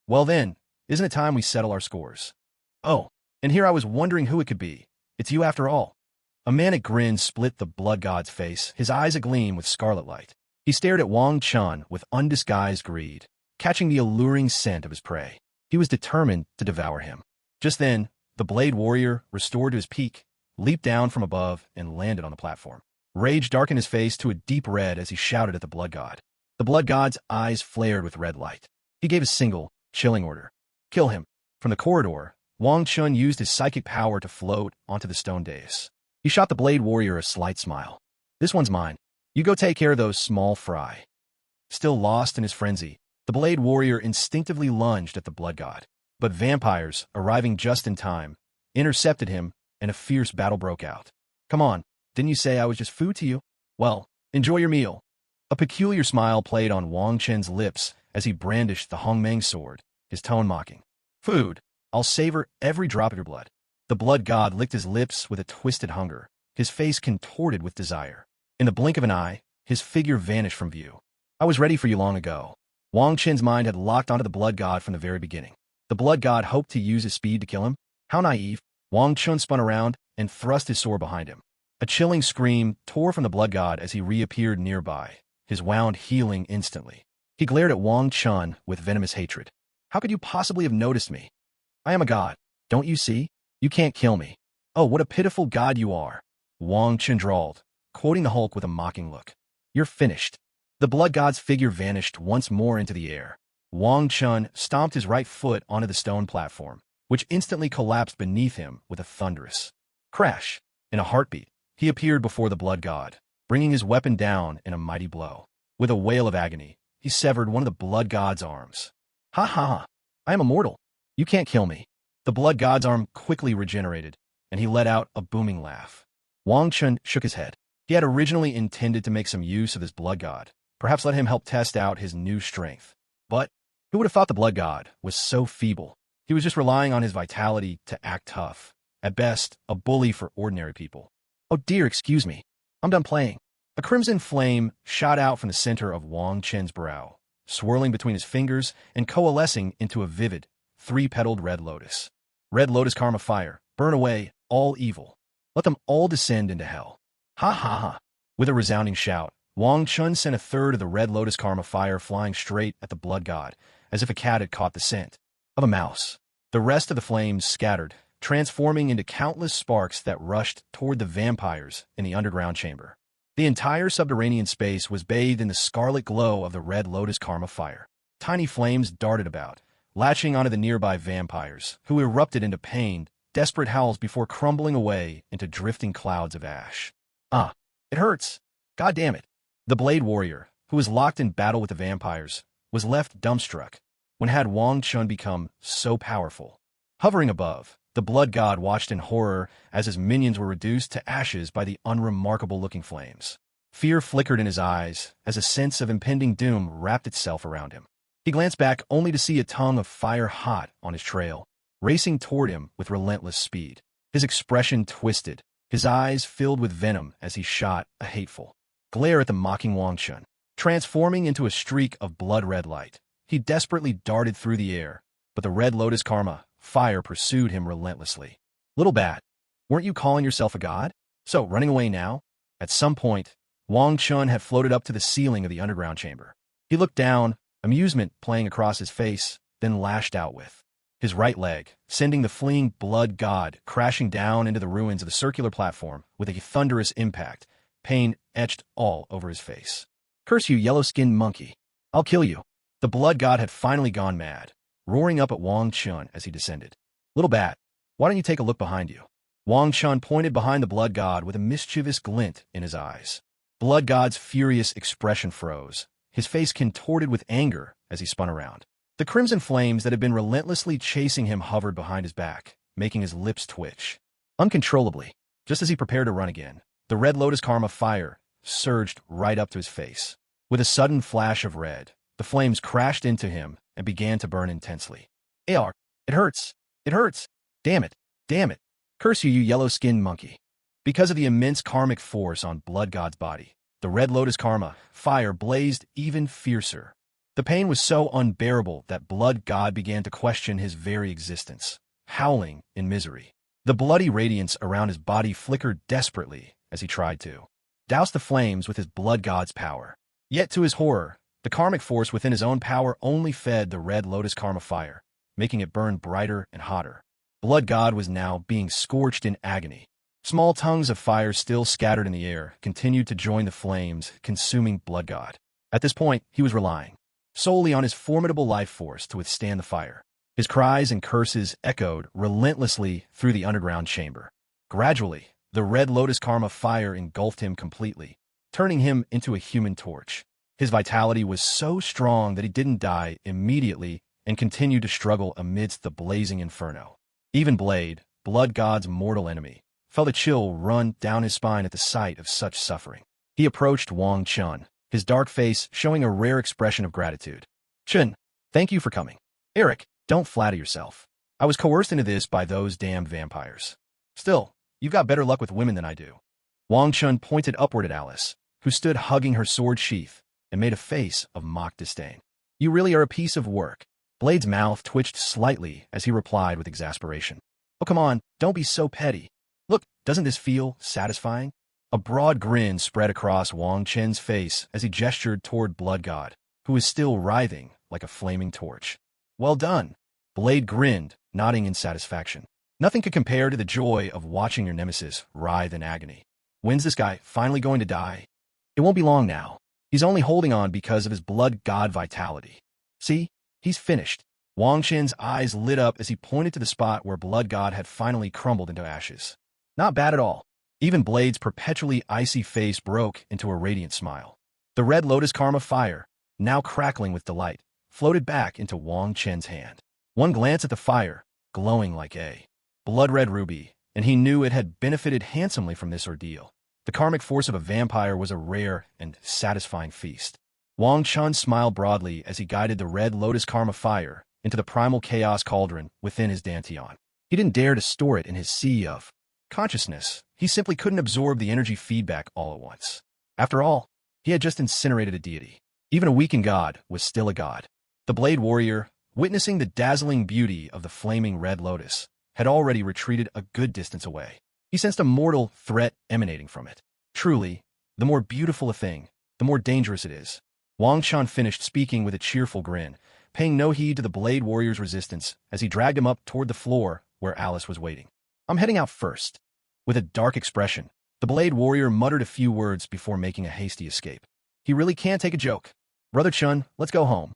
Well then, isn't it time we settle our scores? Oh, and here I was wondering who it could be. It's you after all. A manic grin split the blood god's face, his eyes agleam with scarlet light. He stared at Wang Chun with undisguised greed, catching the alluring scent of his prey. He was determined to devour him. Just then, the blade warrior, restored to his peak, leaped down from above and landed on the platform. Rage darkened his face to a deep red as he shouted at the blood god. The blood god's eyes flared with red light. He gave a single, chilling order. Kill him. From the corridor, Wang Chun used his psychic power to float onto the stone dais. He shot the blade warrior a slight smile. This one's mine. You go take care of those small fry. Still lost in his frenzy, the blade warrior instinctively lunged at the blood god. But vampires, arriving just in time, intercepted him, and a fierce battle broke out. Come on, didn't you say I was just food to you? Well, enjoy your meal. A peculiar smile played on Wang Chen's lips as he brandished the Hong Mang sword, his tone mocking. Food. I'll savor every drop of your blood. The blood god licked his lips with a twisted hunger, his face contorted with desire. In the blink of an eye, his figure vanished from view. I was ready for you long ago. Wang Chen's mind had locked onto the blood god from the very beginning. The blood god hoped to use his speed to kill him? How naive. Wang Chun spun around and thrust his sword behind him. A chilling scream tore from the blood god as he reappeared nearby, his wound healing instantly. He glared at Wang Chun with venomous hatred. How could you possibly have noticed me? I am a god. Don't you see? You can't kill me. Oh, what a pitiful god you are. Wang Chun drawled, quoting the Hulk with a mocking look. You're finished. The blood god's figure vanished once more into the air. Wong Chun stomped his right foot onto the stone platform, which instantly collapsed beneath him with a thunderous crash. In a heartbeat, he appeared before the blood god, bringing his weapon down in a mighty blow. With a wail of agony, he severed one of the blood god's arms. Ha ha ha! I am immortal. You can't kill me. The blood god's arm quickly regenerated, and he let out a booming laugh. Wang Chen shook his head. He had originally intended to make some use of his blood god, perhaps let him help test out his new strength. But who would have thought the blood god was so feeble? He was just relying on his vitality to act tough. At best, a bully for ordinary people. Oh dear, excuse me. I'm done playing. A crimson flame shot out from the center of Wang Chen's brow, swirling between his fingers and coalescing into a vivid, three-petaled red lotus. Red lotus karma fire, burn away all evil. Let them all descend into hell. Ha ha ha. With a resounding shout, Wang Chun sent a third of the red lotus karma fire flying straight at the blood god, as if a cat had caught the scent of a mouse. The rest of the flames scattered, transforming into countless sparks that rushed toward the vampires in the underground chamber. The entire subterranean space was bathed in the scarlet glow of the red lotus karma fire. Tiny flames darted about, latching onto the nearby vampires, who erupted into pained, desperate howls before crumbling away into drifting clouds of ash. Ah, it hurts. God damn it. The blade warrior, who was locked in battle with the vampires, was left dumbstruck when had Wang Chun become so powerful. Hovering above, the blood god watched in horror as his minions were reduced to ashes by the unremarkable-looking flames. Fear flickered in his eyes as a sense of impending doom wrapped itself around him. He glanced back only to see a tongue of fire hot on his trail, racing toward him with relentless speed. His expression twisted, his eyes filled with venom as he shot a hateful glare at the mocking Wang Chun. Transforming into a streak of blood-red light, he desperately darted through the air, but the red lotus karma fire pursued him relentlessly. Little bat, weren't you calling yourself a god? So, running away now? At some point, Wang Chun had floated up to the ceiling of the underground chamber. He looked down, amusement playing across his face, then lashed out with his right leg, sending the fleeing blood god crashing down into the ruins of the circular platform with a thunderous impact, pain etched all over his face. Curse you, yellow-skinned monkey. I'll kill you. The blood god had finally gone mad, roaring up at Wang Chun as he descended. Little bat, why don't you take a look behind you? Wang Chun pointed behind the blood god with a mischievous glint in his eyes. Blood god's furious expression froze, his face contorted with anger as he spun around. The crimson flames that had been relentlessly chasing him hovered behind his back, making his lips twitch. Uncontrollably, just as he prepared to run again, the red lotus karma fire surged right up to his face. With a sudden flash of red, the flames crashed into him and began to burn intensely. AR, it hurts. It hurts. Damn it. Damn it. Curse you, you yellow-skinned monkey. Because of the immense karmic force on blood god's body, the red lotus karma fire blazed even fiercer. The pain was so unbearable that blood god began to question his very existence, howling in misery. The bloody radiance around his body flickered desperately as he tried to douse the flames with his blood god's power. Yet to his horror, the karmic force within his own power only fed the red lotus karma fire, making it burn brighter and hotter. Blood god was now being scorched in agony. Small tongues of fire still scattered in the air continued to join the flames, consuming blood god. At this point, he was relying solely on his formidable life force to withstand the fire. His cries and curses echoed relentlessly through the underground chamber. Gradually, the red lotus karma fire engulfed him completely, turning him into a human torch. His vitality was so strong that he didn't die immediately and continued to struggle amidst the blazing inferno. Even Blade, blood god's mortal enemy, felt a chill run down his spine at the sight of such suffering. He approached Wang Chun, his dark face showing a rare expression of gratitude. Chun, thank you for coming. Eric, don't flatter yourself. I was coerced into this by those damned vampires. Still, you've got better luck with women than I do. Wang Chun pointed upward at Alice, who stood hugging her sword sheath, and made a face of mock disdain. You really are a piece of work. Blade's mouth twitched slightly as he replied with exasperation. Oh, come on, don't be so petty. Look, doesn't this feel satisfying? A broad grin spread across Wang Chen's face as he gestured toward Blood God, who was still writhing like a flaming torch. Well done. Blade grinned, nodding in satisfaction. Nothing could compare to the joy of watching your nemesis writhe in agony. When's this guy finally going to die? It won't be long now. He's only holding on because of his blood god vitality. See? He's finished. Wang Chen's eyes lit up as he pointed to the spot where blood god had finally crumbled into ashes. Not bad at all. Even Blade's perpetually icy face broke into a radiant smile. The red lotus karma fire, now crackling with delight, floated back into Wang Chen's hand. One glance at the fire, glowing like a blood-red ruby, and he knew it had benefited handsomely from this ordeal. The karmic force of a vampire was a rare and satisfying feast. Wang Chun smiled broadly as he guided the red lotus karma fire into the primal chaos cauldron within his dantian. He didn't dare to store it in his sea of consciousness. He simply couldn't absorb the energy feedback all at once. After all, he had just incinerated a deity. Even a weakened god was still a god. The Blade Warrior, witnessing the dazzling beauty of the flaming red lotus, had already retreated a good distance away. He sensed a mortal threat emanating from it. Truly, the more beautiful a thing, the more dangerous it is. Wang Chun finished speaking with a cheerful grin, paying no heed to the Blade Warrior's resistance as he dragged him up toward the floor where Alice was waiting. "I'm heading out first." With a dark expression, the Blade Warrior muttered a few words before making a hasty escape. He really can't take a joke. "Brother Chun, let's go home."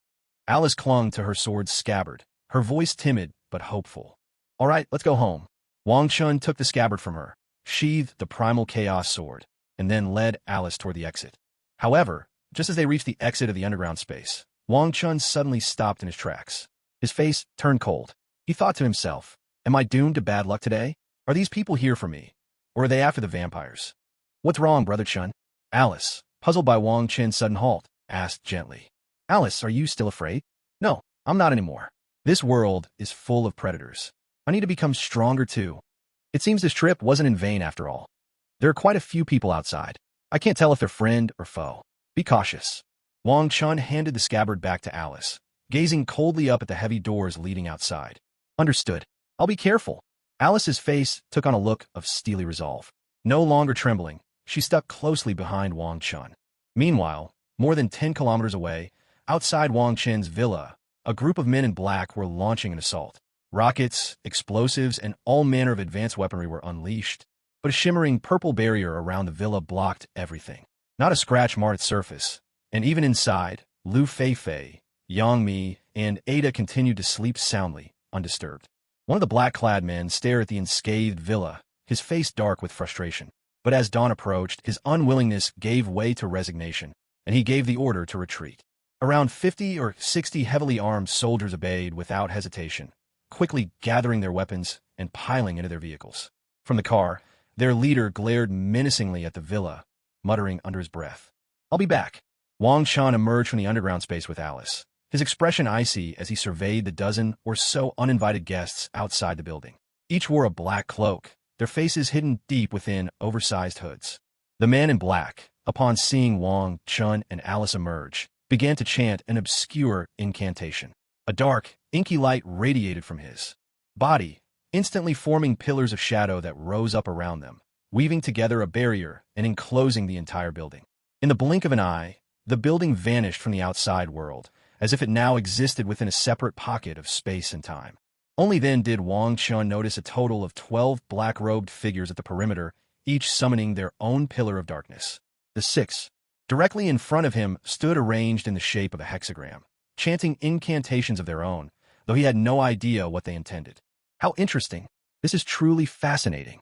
Alice clung to her sword's scabbard, her voice timid but hopeful. "All right, let's go home." Wang Chun took the scabbard from her, sheathed the primal chaos sword, and then led Alice toward the exit. However, just as they reached the exit of the underground space, Wang Chun suddenly stopped in his tracks. His face turned cold. He thought to himself, "Am I doomed to bad luck today? Are these people here for me? Or are they after the vampires?" "What's wrong, Brother Chun?" Alice, puzzled by Wang Chen's sudden halt, asked gently. "Alice, are you still afraid?" "No, I'm not anymore. This world is full of predators. I need to become stronger too. It seems this trip wasn't in vain after all. There are quite a few people outside. I can't tell if they're friend or foe. Be cautious." Wang Chun handed the scabbard back to Alice, gazing coldly up at the heavy doors leading outside. "Understood. I'll be careful." Alice's face took on a look of steely resolve. No longer trembling, she stuck closely behind Wang Chun. Meanwhile, more than 10 kilometers away, outside Wang Chen's villa, a group of men in black were launching an assault. Rockets, explosives, and all manner of advanced weaponry were unleashed, but a shimmering purple barrier around the villa blocked everything. Not a scratch marred its surface, and even inside, Lu Feifei, Yang Mi, and Ada continued to sleep soundly, undisturbed. One of the black-clad men stared at the unscathed villa, his face dark with frustration. But as dawn approached, his unwillingness gave way to resignation, and he gave the order to retreat. Around 50 or 60 heavily armed soldiers obeyed without hesitation, quickly gathering their weapons and piling into their vehicles. From the car, their leader glared menacingly at the villa, muttering under his breath, "I'll be back." Wang Chun emerged from the underground space with Alice, his expression icy as he surveyed the dozen or so uninvited guests outside the building. Each wore a black cloak, their faces hidden deep within oversized hoods. The man in black, upon seeing Wang Chun and Alice emerge, began to chant an obscure incantation. A dark, inky light radiated from his body, instantly forming pillars of shadow that rose up around them, weaving together a barrier and enclosing the entire building. In the blink of an eye, the building vanished from the outside world, as if it now existed within a separate pocket of space and time. Only then did Wang Chun notice a total of 12 black-robed figures at the perimeter, each summoning their own pillar of darkness. The six, directly in front of him, stood arranged in the shape of a hexagram, chanting incantations of their own, though he had no idea what they intended. "How interesting. This is truly fascinating."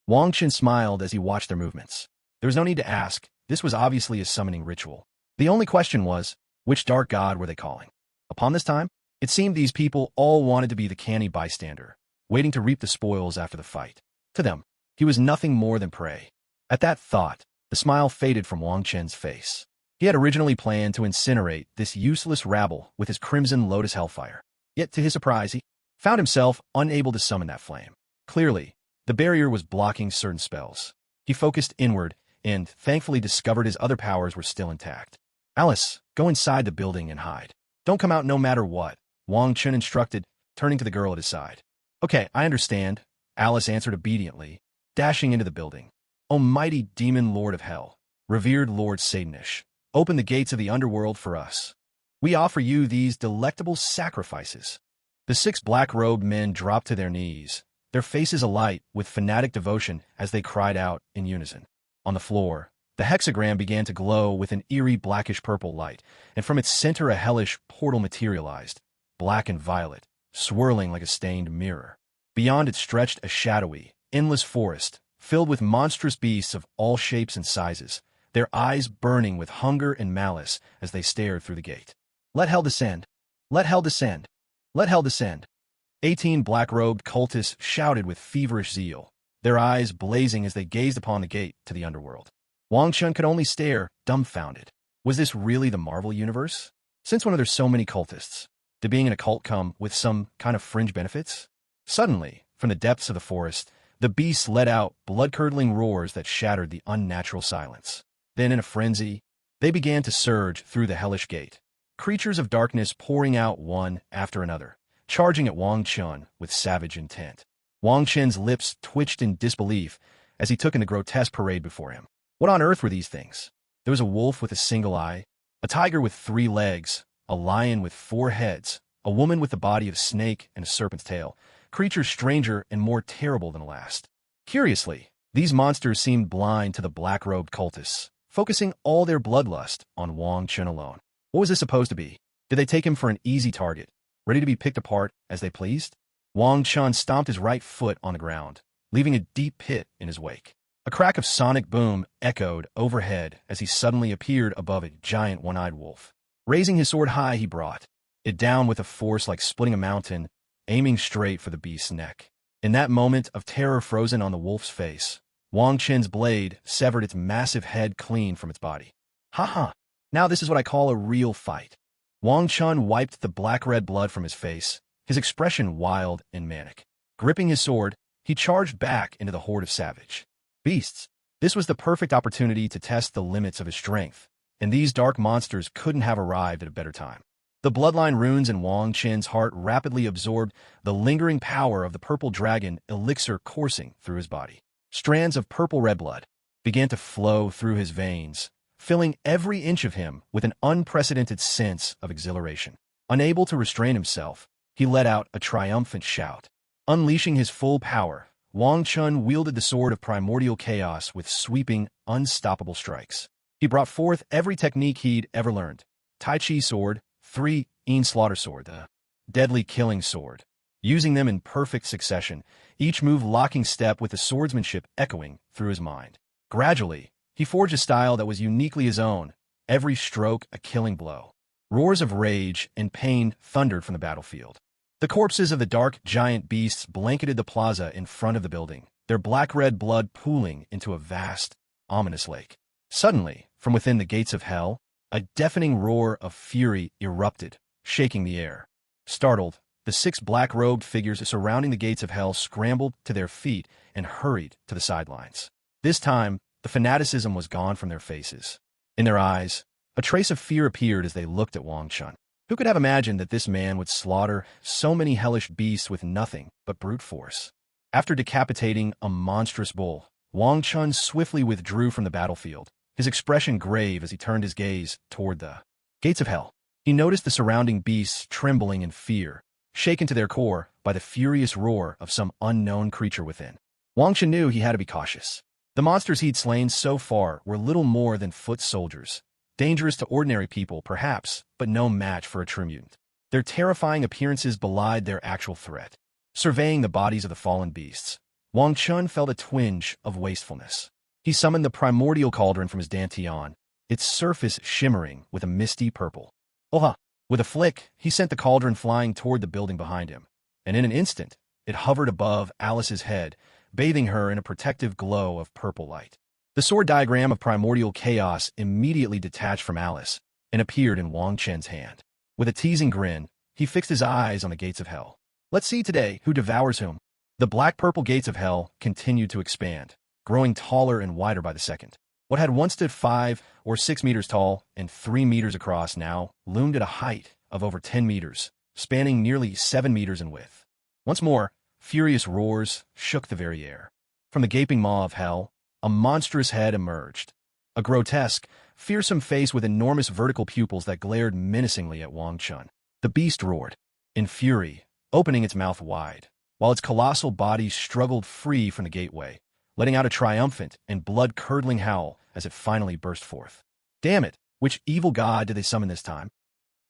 Wang Chen smiled as he watched their movements. There was no need to ask. This was obviously a summoning ritual. The only question was, which dark god were they calling? Upon this time, it seemed these people all wanted to be the canny bystander, waiting to reap the spoils after the fight. To them, he was nothing more than prey. At that thought, the smile faded from Wang Chen's face. He had originally planned to incinerate this useless rabble with his crimson lotus hellfire. Yet, to his surprise, he found himself unable to summon that flame. Clearly, the barrier was blocking certain spells. He focused inward and thankfully discovered his other powers were still intact. "Alice, go inside the building and hide. Don't come out no matter what," Wang Chun instructed, turning to the girl at his side. "Okay, I understand," Alice answered obediently, dashing into the building. "O mighty demon lord of hell, revered Lord Satanish, open the gates of the underworld for us. We offer you these delectable sacrifices." The 6 black-robed men dropped to their knees, their faces alight with fanatic devotion as they cried out in unison. On the floor, The hexagram began to glow with an eerie blackish-purple light, and from its center a hellish portal materialized, black and violet, swirling like a stained mirror. Beyond it stretched a shadowy, endless forest, filled with monstrous beasts of all shapes and sizes, their eyes burning with hunger and malice as they stared through the gate. "Let hell descend! Let hell descend! Let hell descend!" 18 black-robed cultists shouted with feverish zeal, their eyes blazing as they gazed upon the gate to the underworld. Wang Chun could only stare, dumbfounded. Was this really the Marvel Universe? Since when are there so many cultists? Did being in a cult come with some kind of fringe benefits? Suddenly, from the depths of the forest, the beasts let out blood-curdling roars that shattered the unnatural silence. Then, in a frenzy, they began to surge through the hellish gate, creatures of darkness pouring out one after another, charging at Wang Chun with savage intent. Wang Chen's lips twitched in disbelief as he took in the grotesque parade before him. What on earth were these things? There was a wolf with a single eye, a tiger with 3 legs, a lion with 4 heads, a woman with the body of a snake and a serpent's tail, creatures stranger and more terrible than the last. Curiously, these monsters seemed blind to the black-robed cultists, focusing all their bloodlust on Wang Chun alone. What was this supposed to be? Did they take him for an easy target, ready to be picked apart as they pleased? Wang Chun stomped his right foot on the ground, leaving a deep pit in his wake. A crack of sonic boom echoed overhead as he suddenly appeared above a giant one-eyed wolf. Raising his sword high, he brought it down with a force like splitting a mountain, aiming straight for the beast's neck. In that moment of terror frozen on the wolf's face, Wang Chen's blade severed its massive head clean from its body. "Ha ha! Now this is what I call a real fight." Wang Chun wiped the black-red blood from his face, his expression wild and manic. Gripping his sword, he charged back into the horde of savage beasts. This was the perfect opportunity to test the limits of his strength, and these dark monsters couldn't have arrived at a better time. The bloodline runes in Wang Chen's heart rapidly absorbed the lingering power of the purple dragon elixir coursing through his body. Strands of purple-red blood began to flow through his veins, filling every inch of him with an unprecedented sense of exhilaration. Unable to restrain himself, he let out a triumphant shout. Unleashing his full power, Wang Chun wielded the sword of primordial chaos with sweeping, unstoppable strikes. He brought forth every technique he'd ever learned. Tai Chi sword, 3 Een slaughter sword, the deadly killing sword. Using them in perfect succession, each move locking step with the swordsmanship echoing through his mind. Gradually, he forged a style that was uniquely his own, every stroke a killing blow. Roars of rage and pain thundered from the battlefield. The corpses of the dark giant beasts blanketed the plaza in front of the building, their black-red blood pooling into a vast, ominous lake. Suddenly, from within the gates of hell, a deafening roar of fury erupted, shaking the air. Startled, the 6 black-robed figures surrounding the gates of hell scrambled to their feet and hurried to the sidelines. This time, the fanaticism was gone from their faces. In their eyes, a trace of fear appeared as they looked at Wang Chun. Who could have imagined that this man would slaughter so many hellish beasts with nothing but brute force? After decapitating a monstrous bull, Wang Chun swiftly withdrew from the battlefield, his expression grave as he turned his gaze toward the gates of hell. He noticed the surrounding beasts trembling in fear, shaken to their core by the furious roar of some unknown creature within. Wang Chun knew he had to be cautious. The monsters he'd slain so far were little more than foot soldiers, dangerous to ordinary people, perhaps, but no match for a true mutant. Their terrifying appearances belied their actual threat. Surveying the bodies of the fallen beasts, Wang Chun felt a twinge of wastefulness. He summoned the primordial cauldron from his dantian, its surface shimmering with a misty purple. Oha! With a flick, he sent the cauldron flying toward the building behind him, and in an instant, it hovered above Alice's head, bathing her in a protective glow of purple light. The sword diagram of primordial chaos immediately detached from Alice and appeared in Wang Chen's hand. With a teasing grin, he fixed his eyes on the gates of hell. Let's see today who devours whom. The black-purple gates of hell continued to expand, growing taller and wider by the second. What had once stood 5 or 6 meters tall and 3 meters across now loomed at a height of over 10 meters, spanning nearly 7 meters in width. Once more, furious roars shook the very air. From the gaping maw of hell, a monstrous head emerged. A grotesque, fearsome face with enormous vertical pupils that glared menacingly at Wang Chun. The beast roared, in fury, opening its mouth wide, while its colossal body struggled free from the gateway, letting out a triumphant and blood-curdling howl as it finally burst forth. Damn it, which evil god did they summon this time?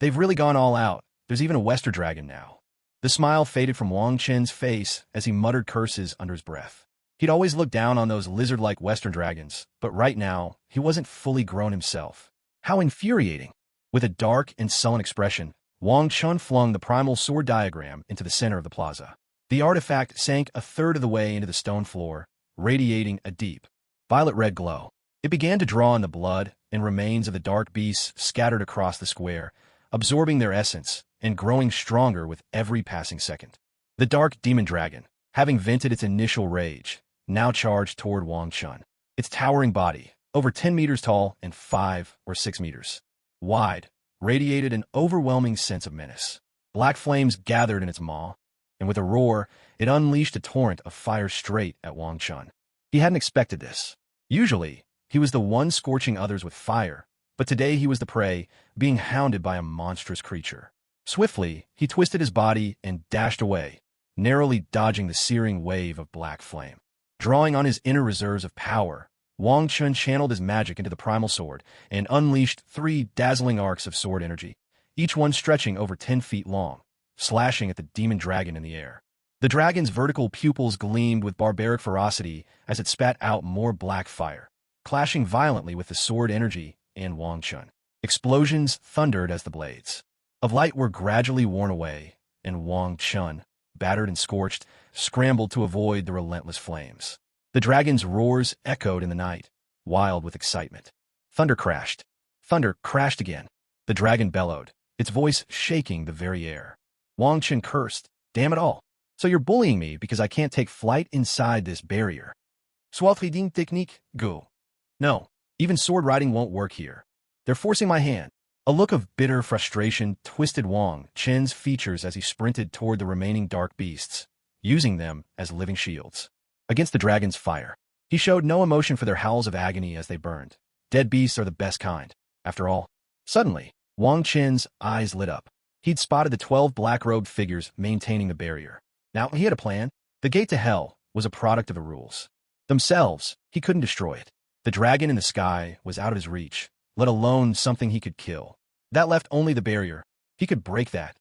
They've really gone all out. There's even a Western dragon now. The smile faded from Wang Chen's face as he muttered curses under his breath. He'd always looked down on those lizard-like Western dragons, but right now, he wasn't fully grown himself. How infuriating! With a dark and sullen expression, Wong Chun flung the primal sword diagram into the center of the plaza. The artifact sank a third of the way into the stone floor, radiating a deep, violet-red glow. It began to draw on the blood and remains of the dark beasts scattered across the square, absorbing their essence and growing stronger with every passing second. The dark demon dragon, having vented its initial rage, now charged toward Wang Chun. Its towering body, over 10 meters tall and 5 or 6 meters wide, radiated an overwhelming sense of menace. Black flames gathered in its maw, and with a roar, it unleashed a torrent of fire straight at Wang Chun. He hadn't expected this. Usually, he was the one scorching others with fire, but today he was the prey, being hounded by a monstrous creature. Swiftly, he twisted his body and dashed away, narrowly dodging the searing wave of black flame. Drawing on his inner reserves of power, Wang Chun channeled his magic into the primal sword and unleashed 3 dazzling arcs of sword energy, each one stretching over 10 feet long, slashing at the demon dragon in the air. The dragon's vertical pupils gleamed with barbaric ferocity as it spat out more black fire, clashing violently with the sword energy and Wang Chun. Explosions thundered as the blades of light were gradually worn away, and Wang Chun, battered and scorched, scrambled to avoid the relentless flames. The dragon's roars echoed in the night, wild with excitement. Thunder crashed. Thunder crashed again. The dragon bellowed, its voice shaking the very air. Wang Chun cursed, "Damn it all. So you're bullying me because I can't take flight inside this barrier. Soit reading technique, go. No, even sword riding won't work here. They're forcing my hand." A look of bitter frustration twisted Wang Chen's features as he sprinted toward the remaining dark beasts, using them as living shields against the dragon's fire. He showed no emotion for their howls of agony as they burned. Dead beasts are the best kind, after all. Suddenly, Wang Chen's eyes lit up. He'd spotted the 12 black-robed figures maintaining the barrier. Now, he had a plan. The gate to hell was a product of the rules. Themselves, he couldn't destroy it. The dragon in the sky was out of his reach, let alone something he could kill. That left only the barrier. He could break that.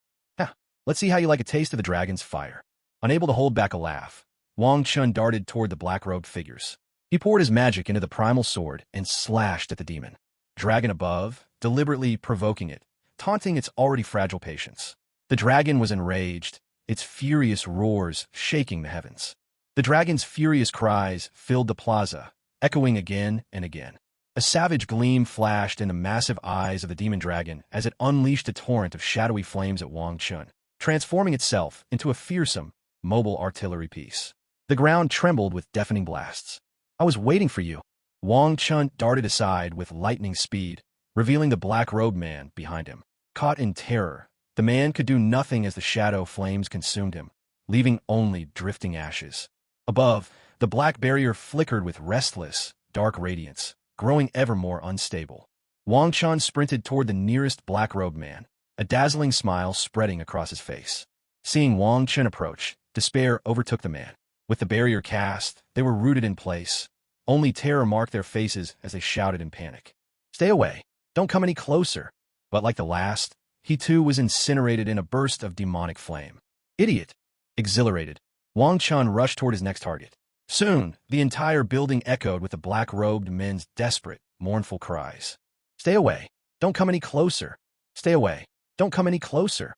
Let's see how you like a taste of the dragon's fire. Unable to hold back a laugh, Wang Chun darted toward the black-robed figures. He poured his magic into the primal sword and slashed at the demon dragon above, deliberately provoking it, taunting its already fragile patience. The dragon was enraged, its furious roars shaking the heavens. The dragon's furious cries filled the plaza, echoing again and again. A savage gleam flashed in the massive eyes of the demon dragon as it unleashed a torrent of shadowy flames at Wang Chun, transforming itself into a fearsome, mobile artillery piece. The ground trembled with deafening blasts. "I was waiting for you." Wang Chun darted aside with lightning speed, revealing the black-robed man behind him. Caught in terror, the man could do nothing as the shadow flames consumed him, leaving only drifting ashes. Above, the black barrier flickered with restless, dark radiance, growing ever more unstable. Wang Chun sprinted toward the nearest black-robed man, a dazzling smile spreading across his face. Seeing Wang Chun approach, despair overtook the man. With the barrier cast, they were rooted in place. Only terror marked their faces as they shouted in panic. "Stay away. Don't come any closer." But like the last, he too was incinerated in a burst of demonic flame. "Idiot!" Exhilarated, Wang Chun rushed toward his next target. Soon, the entire building echoed with the black-robed men's desperate, mournful cries. "Stay away. Don't come any closer. Stay away. Don't come any closer."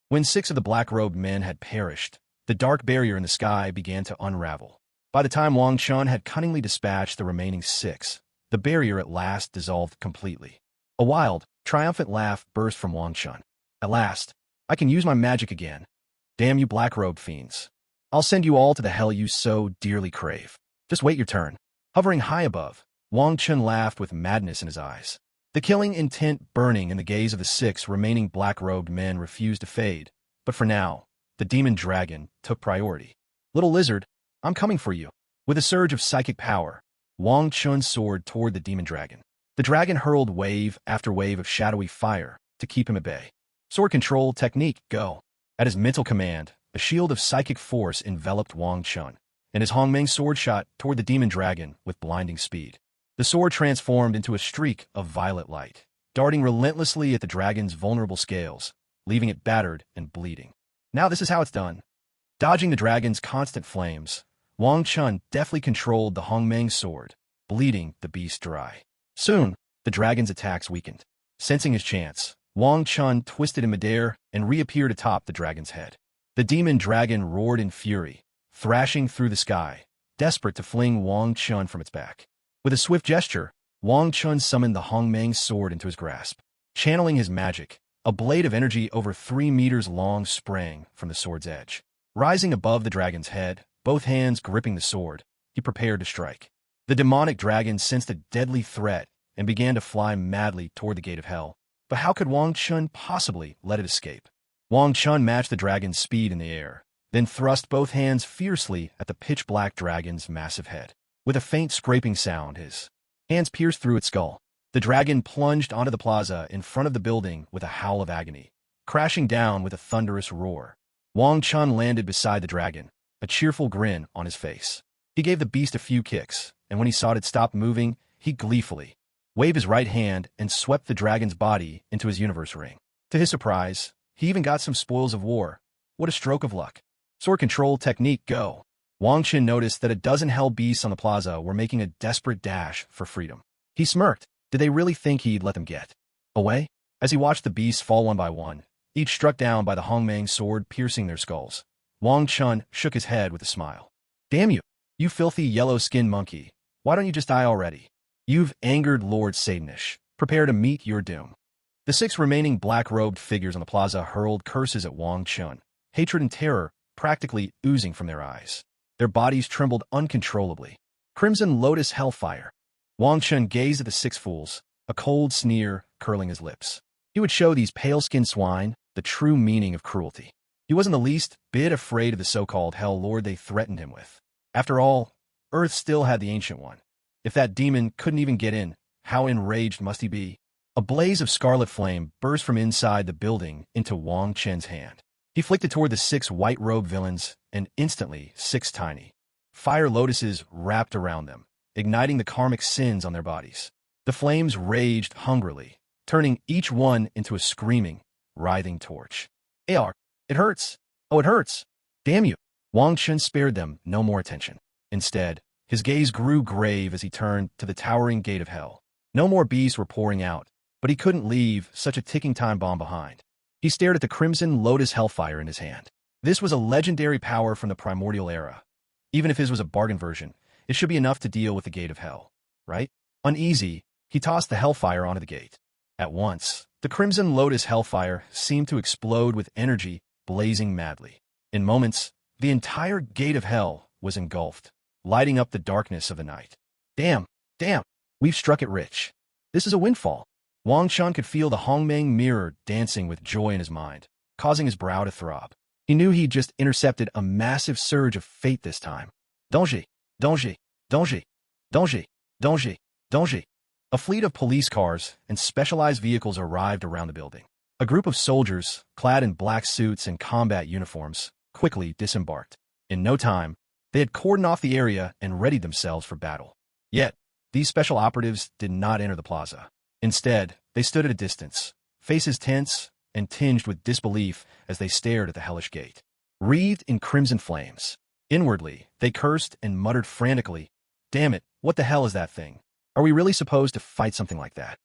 When 6 of the black-robed men had perished, the dark barrier in the sky began to unravel. By the time Wang Chun had cunningly dispatched the remaining 6, the barrier at last dissolved completely. A wild, triumphant laugh burst from Wang Chun. "At last, I can use my magic again. Damn you black-robed fiends. I'll send you all to the hell you so dearly crave. Just wait your turn." Hovering high above, Wang Chun laughed with madness in his eyes. The killing intent burning in the gaze of the 6 remaining black-robed men refused to fade, but for now, the demon dragon took priority. "Little lizard, I'm coming for you." With a surge of psychic power, Wang Chun soared toward the demon dragon. The dragon hurled wave after wave of shadowy fire to keep him at bay. "Sword control technique, go." At his mental command, a shield of psychic force enveloped Wang Chun, and his Hong Mang sword shot toward the demon dragon with blinding speed. The sword transformed into a streak of violet light, darting relentlessly at the dragon's vulnerable scales, leaving it battered and bleeding. Now this is how it's done. Dodging the dragon's constant flames, Wong Chun deftly controlled the Hong Mang sword, bleeding the beast dry. Soon, the dragon's attacks weakened. Sensing his chance, Wong Chun twisted in midair and reappeared atop the dragon's head. The demon dragon roared in fury, thrashing through the sky, desperate to fling Wong Chun from its back. With a swift gesture, Wong Chun summoned the Hong Mang sword into his grasp. Channeling his magic, a blade of energy over 3 meters long sprang from the sword's edge. Rising above the dragon's head, both hands gripping the sword, he prepared to strike. The demonic dragon sensed a deadly threat and began to fly madly toward the gate of hell. But how could Wong Chun possibly let it escape? Wong Chun matched the dragon's speed in the air, then thrust both hands fiercely at the pitch-black dragon's massive head. With a faint scraping sound, his hands pierced through its skull. The dragon plunged onto the plaza in front of the building with a howl of agony, crashing down with a thunderous roar. Wong Chun landed beside the dragon, a cheerful grin on his face. He gave the beast a few kicks, and when he saw it stop moving, he gleefully waved his right hand and swept the dragon's body into his universe ring. To his surprise, he even got some spoils of war. What a stroke of luck. Sword control technique, go. Wang Chen noticed that a dozen hell beasts on the plaza were making a desperate dash for freedom. He smirked. Did they really think he'd let them get away? As he watched the beasts fall one by one, each struck down by the Hong Mang sword piercing their skulls, Wang Chun shook his head with a smile. Damn you, you filthy yellow-skinned monkey. Why don't you just die already? You've angered Lord Satanish. Prepare to meet your doom. The 6 remaining black-robed figures on the plaza hurled curses at Wang Chun, hatred and terror practically oozing from their eyes. Their bodies trembled uncontrollably. Crimson Lotus Hellfire. Wang Chun gazed at the 6 fools, a cold sneer curling his lips. He would show these pale-skinned swine the true meaning of cruelty. He wasn't the least bit afraid of the so-called Hell Lord they threatened him with. After all, Earth still had the Ancient One. If that demon couldn't even get in, how enraged must he be? A blaze of scarlet flame burst from inside the building into Wang Chen's hand. He flicked it toward the 6 white-robed villains, and instantly 6 tiny fire lotuses wrapped around them, igniting the karmic sins on their bodies. The flames raged hungrily, turning each one into a screaming, writhing torch. AR, it hurts. Oh, it hurts. Damn you. Wang Chen spared them no more attention. Instead, his gaze grew grave as he turned to the towering gate of hell. No more beasts were pouring out, but he couldn't leave such a ticking time bomb behind. He stared at the crimson lotus hellfire in his hand. This was a legendary power from the primordial era. Even if his was a bargain version, it should be enough to deal with the gate of hell, right? Uneasy, he tossed the hellfire onto the gate. At once, the crimson lotus hellfire seemed to explode with energy blazing madly. In moments, the entire gate of hell was engulfed, lighting up the darkness of the night. Damn, we've struck it rich. This is a windfall. Wang Chun could feel the Hong Mang mirror dancing with joy in his mind, causing his brow to throb. He knew he'd just intercepted a massive surge of fate this time. Danger, danger, danger, danger, danger, danger. A fleet of police cars and specialized vehicles arrived around the building. A group of soldiers, clad in black suits and combat uniforms, quickly disembarked. In no time, they had cordoned off the area and readied themselves for battle. Yet, these special operatives did not enter the plaza. Instead, they stood at a distance, faces tense and tinged with disbelief as they stared at the hellish gate. Wreathed in crimson flames. Inwardly, they cursed and muttered frantically, "Damn it, what the hell is that thing? Are we really supposed to fight something like that?"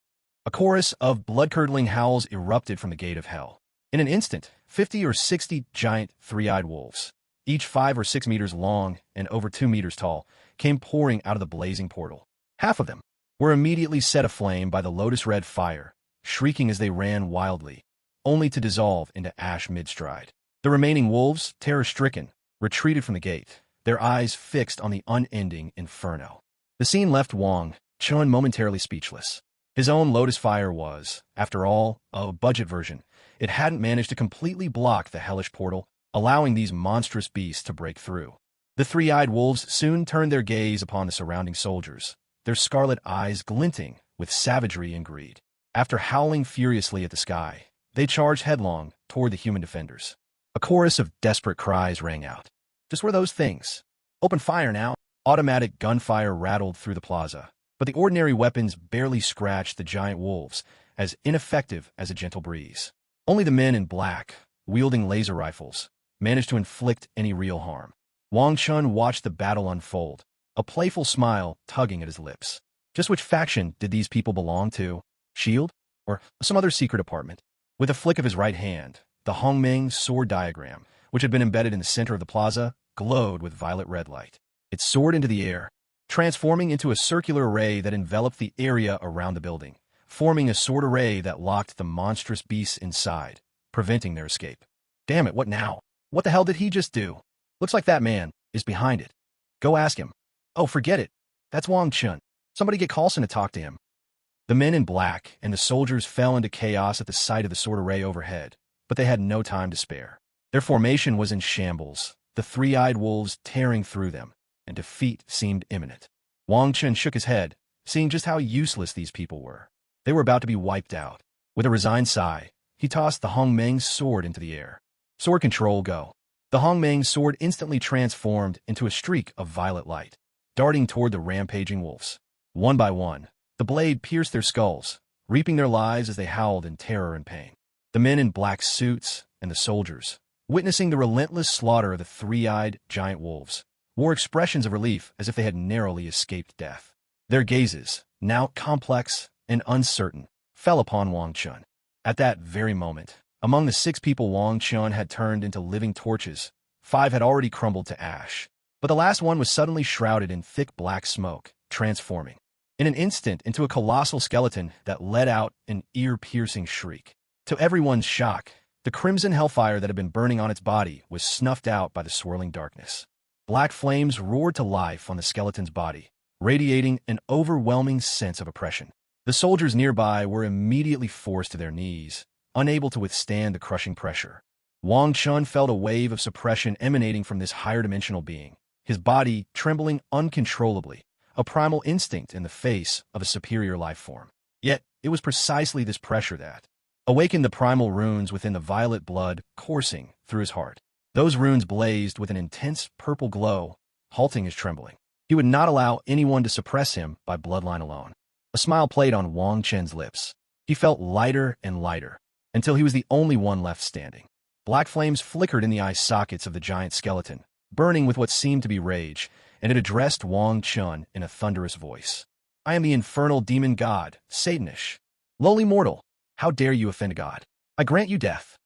A chorus of blood-curdling howls erupted from the gate of hell. In an instant, 50 or 60 giant three-eyed wolves, each 5 or 6 meters long and over 2 meters tall, came pouring out of the blazing portal. Half of them were immediately set aflame by the lotus-red fire, shrieking as they ran wildly, only to dissolve into ash mid-stride. The remaining wolves, terror-stricken, retreated from the gate, their eyes fixed on the unending inferno. The scene left Wang Chun momentarily speechless. His own lotus fire was, after all, a budget version. It hadn't managed to completely block the hellish portal, allowing these monstrous beasts to break through. The three-eyed wolves soon turned their gaze upon the surrounding soldiers, their scarlet eyes glinting with savagery and greed. After howling furiously at the sky, they charged headlong toward the human defenders. A chorus of desperate cries rang out. Just were those things. Open fire now. Automatic gunfire rattled through the plaza, but the ordinary weapons barely scratched the giant wolves, as ineffective as a gentle breeze. Only the men in black, wielding laser rifles, managed to inflict any real harm. Wong Chun watched the battle unfold, a playful smile tugging at his lips. Just which faction did these people belong to? Shield? Or some other secret apartment? With a flick of his right hand, the Hong Mang sword diagram, which had been embedded in the center of the plaza, glowed with violet red light. It soared into the air, transforming into a circular array that enveloped the area around the building, forming a sword array that locked the monstrous beasts inside, preventing their escape. Damn it, what now? What the hell did he just do? Looks like that man is behind it. Go ask him. Oh, forget it. That's Wang Chun. Somebody get Carlson to talk to him. The men in black and the soldiers fell into chaos at the sight of the sword array overhead, but they had no time to spare. Their formation was in shambles, the three-eyed wolves tearing through them, and defeat seemed imminent. Wang Chen shook his head, seeing just how useless these people were. They were about to be wiped out. With a resigned sigh, he tossed the Hong Mang's sword into the air. Sword control, go. The Hong Mang sword instantly transformed into a streak of violet light, darting toward the rampaging wolves. One by one, the blade pierced their skulls, reaping their lives as they howled in terror and pain. The men in black suits and the soldiers, witnessing the relentless slaughter of the three-eyed giant wolves, wore expressions of relief as if they had narrowly escaped death. Their gazes, now complex and uncertain, fell upon Wang Chun. At that very moment, among the 6 people Wang Chun had turned into living torches, 5 had already crumbled to ash. But the last one was suddenly shrouded in thick black smoke, transforming, in an instant, into a colossal skeleton that let out an ear-piercing shriek. To everyone's shock, the crimson hellfire that had been burning on its body was snuffed out by the swirling darkness. Black flames roared to life on the skeleton's body, radiating an overwhelming sense of oppression. The soldiers nearby were immediately forced to their knees, unable to withstand the crushing pressure. Wang Chun felt a wave of suppression emanating from this higher-dimensional being, his body trembling uncontrollably, a primal instinct in the face of a superior life form. Yet, it was precisely this pressure that awakened the primal runes within the violet blood coursing through his heart. Those runes blazed with an intense purple glow, halting his trembling. He would not allow anyone to suppress him by bloodline alone. A smile played on Wang Chen's lips. He felt lighter and lighter, until he was the only one left standing. Black flames flickered in the eye sockets of the giant skeleton, burning with what seemed to be rage, and it addressed Wang Chun in a thunderous voice. I am the infernal demon god, Satanish. Lowly mortal, how dare you offend God? I grant you death.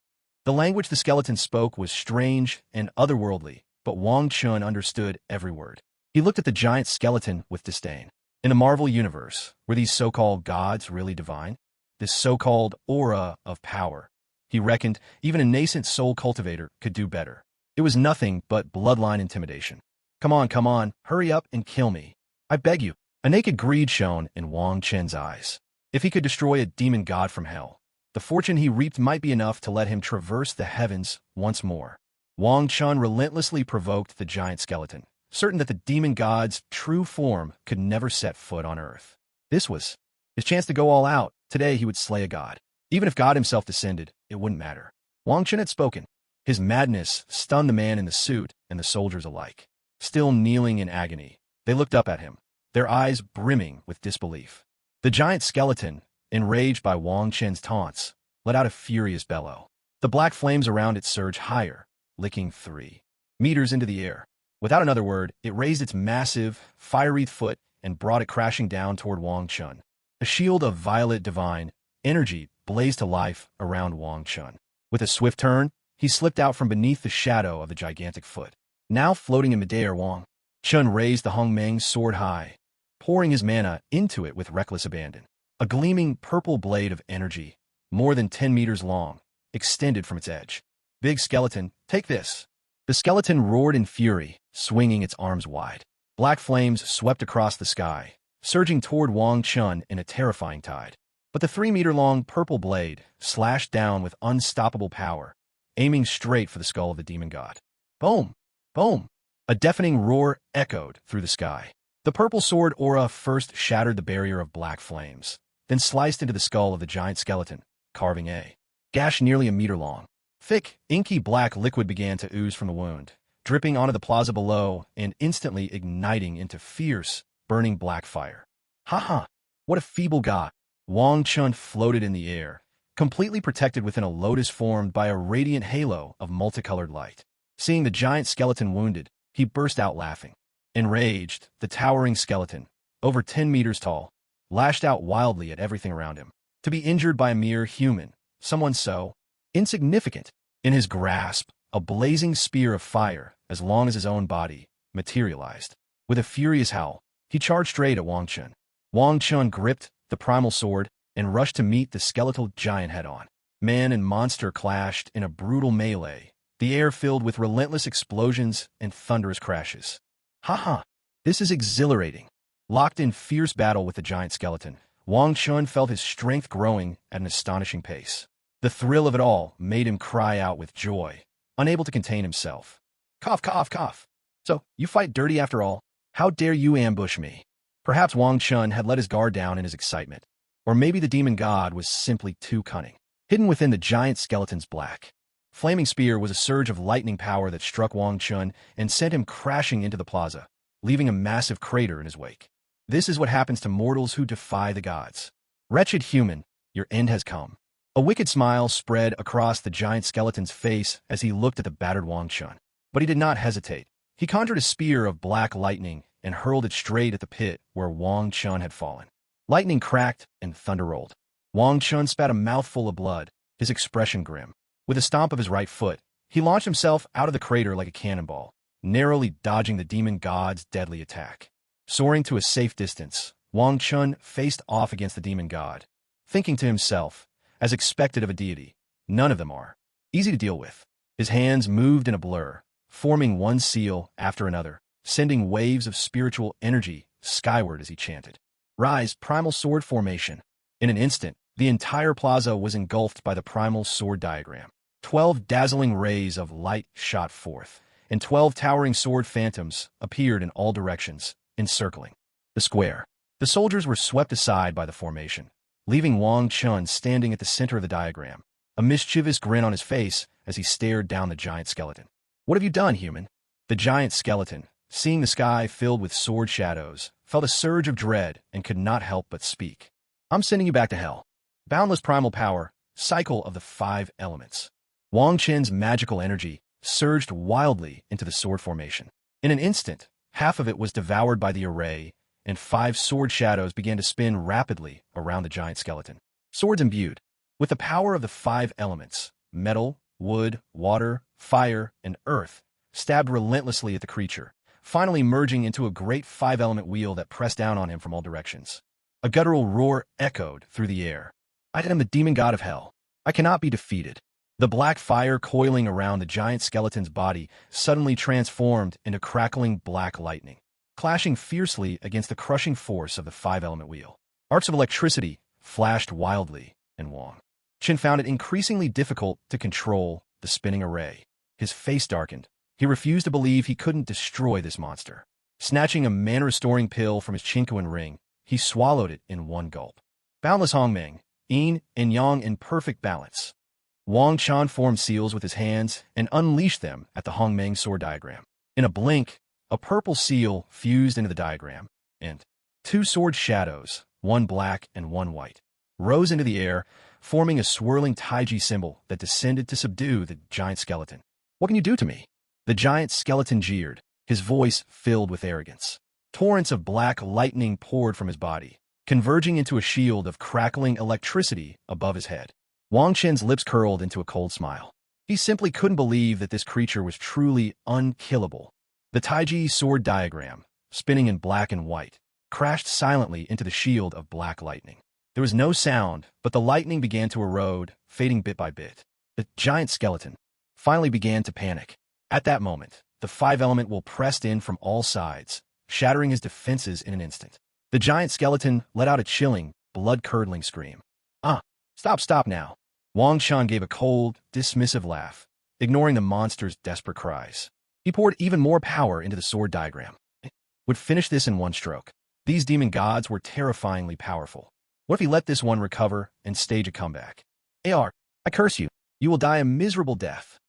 The language the skeleton spoke was strange and otherworldly, but Wang Chun understood every word. He looked at the giant skeleton with disdain. In the Marvel universe, were these so-called gods really divine? This so-called aura of power? He reckoned even a nascent soul cultivator could do better. It was nothing but bloodline intimidation. Come on, hurry up and kill me. I beg you. A naked greed shone in Wang Chen's eyes. If he could destroy a demon god from hell, the fortune he reaped might be enough to let him traverse the heavens once more. Wang Chun relentlessly provoked the giant skeleton, certain that the demon god's true form could never set foot on Earth. This was his chance to go all out. Today he would slay a god. Even if God himself descended, it wouldn't matter. Wang Chen had spoken. His madness stunned the man in the suit and the soldiers alike. Still kneeling in agony, they looked up at him, their eyes brimming with disbelief. The giant skeleton, enraged by Wang Chen's taunts, let out a furious bellow. The black flames around it surged higher, licking 3 meters into the air. Without another word, it raised its massive, fiery foot and brought it crashing down toward Wang Chun. A shield of violet divine energy blazed to life around Wang Chun. With a swift turn, he slipped out from beneath the shadow of the gigantic foot. Now floating in midair, Wang Chun raised the Hong Mang sword high, pouring his mana into it with reckless abandon. A gleaming purple blade of energy, more than 10 meters long, extended from its edge. Big skeleton, take this. The skeleton roared in fury, swinging its arms wide. Black flames swept across the sky, surging toward Wang Chun in a terrifying tide. But the 3-meter-long purple blade slashed down with unstoppable power, aiming straight for the skull of the demon god. Boom! Boom! A deafening roar echoed through the sky. The purple sword aura first shattered the barrier of black flames, then sliced into the skull of the giant skeleton, carving a gash nearly a meter long. Thick, inky black liquid began to ooze from the wound, dripping onto the plaza below and instantly igniting into fierce, burning black fire. Ha! What a feeble god! Wong Chun floated in the air, completely protected within a lotus formed by a radiant halo of multicolored light. Seeing the giant skeleton wounded, he burst out laughing. Enraged, the towering skeleton, over 10 meters tall, lashed out wildly at everything around him. To be injured by a mere human, someone so insignificant. In his grasp, a blazing spear of fire, as long as his own body, materialized. With a furious howl, he charged straight at Wang Chen. Wang Chun gripped the primal sword and rushed to meet the skeletal giant head-on. Man and monster clashed in a brutal melee, the air filled with relentless explosions and thunderous crashes. This is exhilarating. Locked in fierce battle with the giant skeleton, Wang Chun felt his strength growing at an astonishing pace. The thrill of it all made him cry out with joy, unable to contain himself. Cough. So, you fight dirty after all? How dare you ambush me? Perhaps Wang Chun had let his guard down in his excitement. Or maybe the demon god was simply too cunning. Hidden within the giant skeleton's black flaming spear was a surge of lightning power that struck Wang Chun and sent him crashing into the plaza, leaving a massive crater in his wake. This is what happens to mortals who defy the gods. Wretched human, your end has come. A wicked smile spread across the giant skeleton's face as he looked at the battered Wang Chun. But he did not hesitate. He conjured a spear of black lightning and hurled it straight at the pit where Wang Chun had fallen. Lightning cracked and thunder rolled. Wang Chun spat a mouthful of blood, his expression grim. With a stomp of his right foot, he launched himself out of the crater like a cannonball, narrowly dodging the demon god's deadly attack. Soaring to a safe distance, Wang Chun faced off against the demon god, thinking to himself, as expected of a deity, none of them are easy to deal with. His hands moved in a blur, forming one seal after another, sending waves of spiritual energy skyward as he chanted. Rise, primal sword formation. In an instant, the entire plaza was engulfed by the primal sword diagram. 12 dazzling rays of light shot forth, and 12 towering sword phantoms appeared in all directions, encircling the square. The soldiers were swept aside by the formation, leaving Wang Chun standing at the center of the diagram, a mischievous grin on his face as he stared down the giant skeleton. What have you done, human? The giant skeleton, seeing the sky filled with sword shadows, felt a surge of dread and could not help but speak. I'm sending you back to hell. Boundless primal power, cycle of the 5 elements. Wang Chen's magical energy surged wildly into the sword formation. In an instant, half of it was devoured by the array, and 5 sword shadows began to spin rapidly around the giant skeleton. Swords imbued with the power of the 5 elements, metal, wood, water, fire, and earth, stabbed relentlessly at the creature, finally merging into a great 5-element wheel that pressed down on him from all directions. A guttural roar echoed through the air. I am the demon god of hell. I cannot be defeated. The black fire coiling around the giant skeleton's body suddenly transformed into crackling black lightning, clashing fiercely against the crushing force of the 5-element wheel. Arcs of electricity flashed wildly, and Wang Chen found it increasingly difficult to control the spinning array. His face darkened. He refused to believe he couldn't destroy this monster. Snatching a mana-restoring pill from his Chinkoan ring, he swallowed it in one gulp. Boundless Hong Mang, yin and yang in perfect balance. Wang Chen formed seals with his hands and unleashed them at the Hong Mang sword diagram. In a blink, a purple seal fused into the diagram, and 2 sword shadows, one black and one white, rose into the air, forming a swirling taiji symbol that descended to subdue the giant skeleton. What can you do to me? The giant skeleton jeered, his voice filled with arrogance. Torrents of black lightning poured from his body, converging into a shield of crackling electricity above his head. Wang Chen's lips curled into a cold smile. He simply couldn't believe that this creature was truly unkillable. The taiji sword diagram, spinning in black and white, crashed silently into the shield of black lightning. There was no sound, but the lightning began to erode, fading bit by bit. The giant skeleton finally began to panic. At that moment, the 5-element will pressed in from all sides, shattering his defenses in an instant. The giant skeleton let out a chilling, blood-curdling scream. Stop now. Wang Chen gave a cold, dismissive laugh, ignoring the monster's desperate cries. He poured even more power into the sword diagram. Would finish this in one stroke. These demon gods were terrifyingly powerful. What if he let this one recover and stage a comeback? I curse you. You will die a miserable death.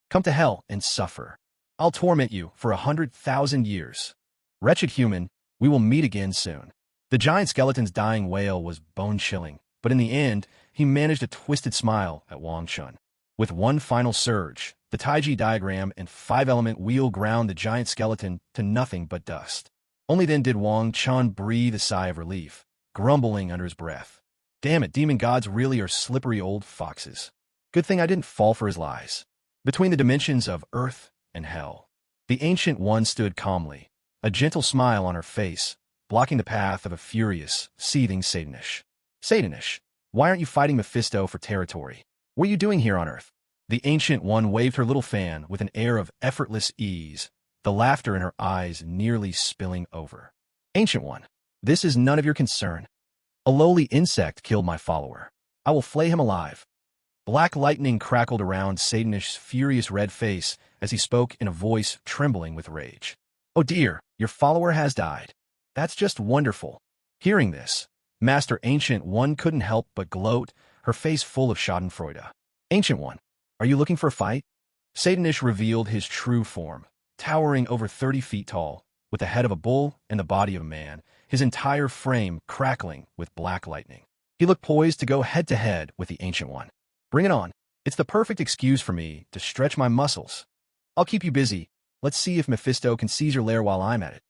Come to hell and suffer. I'll torment you for 100,000 years. Wretched human, we will meet again soon. The giant skeleton's dying wail was bone-chilling, but in the end, he managed a twisted smile at Wang Chun. With one final surge, the Taiji diagram and five-element wheel ground the giant skeleton to nothing but dust. Only then did Wang Chun breathe a sigh of relief, grumbling under his breath. Damn it, demon gods really are slippery old foxes. Good thing I didn't fall for his lies. Between the dimensions of earth and hell, the Ancient One stood calmly, a gentle smile on her face, blocking the path of a furious, seething Satanish. Satanish, why aren't you fighting Mephisto for territory? What are you doing here on Earth? The Ancient One waved her little fan with an air of effortless ease, the laughter in her eyes nearly spilling over. Ancient One, this is none of your concern. A lowly insect killed my follower. I will flay him alive. Black lightning crackled around Satanish's furious red face as he spoke in a voice trembling with rage. Oh dear, your follower has died. That's just wonderful. Hearing this, Master Ancient One couldn't help but gloat, her face full of schadenfreude. Ancient One, are you looking for a fight? Satanish revealed his true form, towering over 30 feet tall, with the head of a bull and the body of a man, his entire frame crackling with black lightning. He looked poised to go head-to-head with the Ancient One. Bring it on. It's the perfect excuse for me to stretch my muscles. I'll keep you busy. Let's see if Mephisto can seize your lair while I'm at it.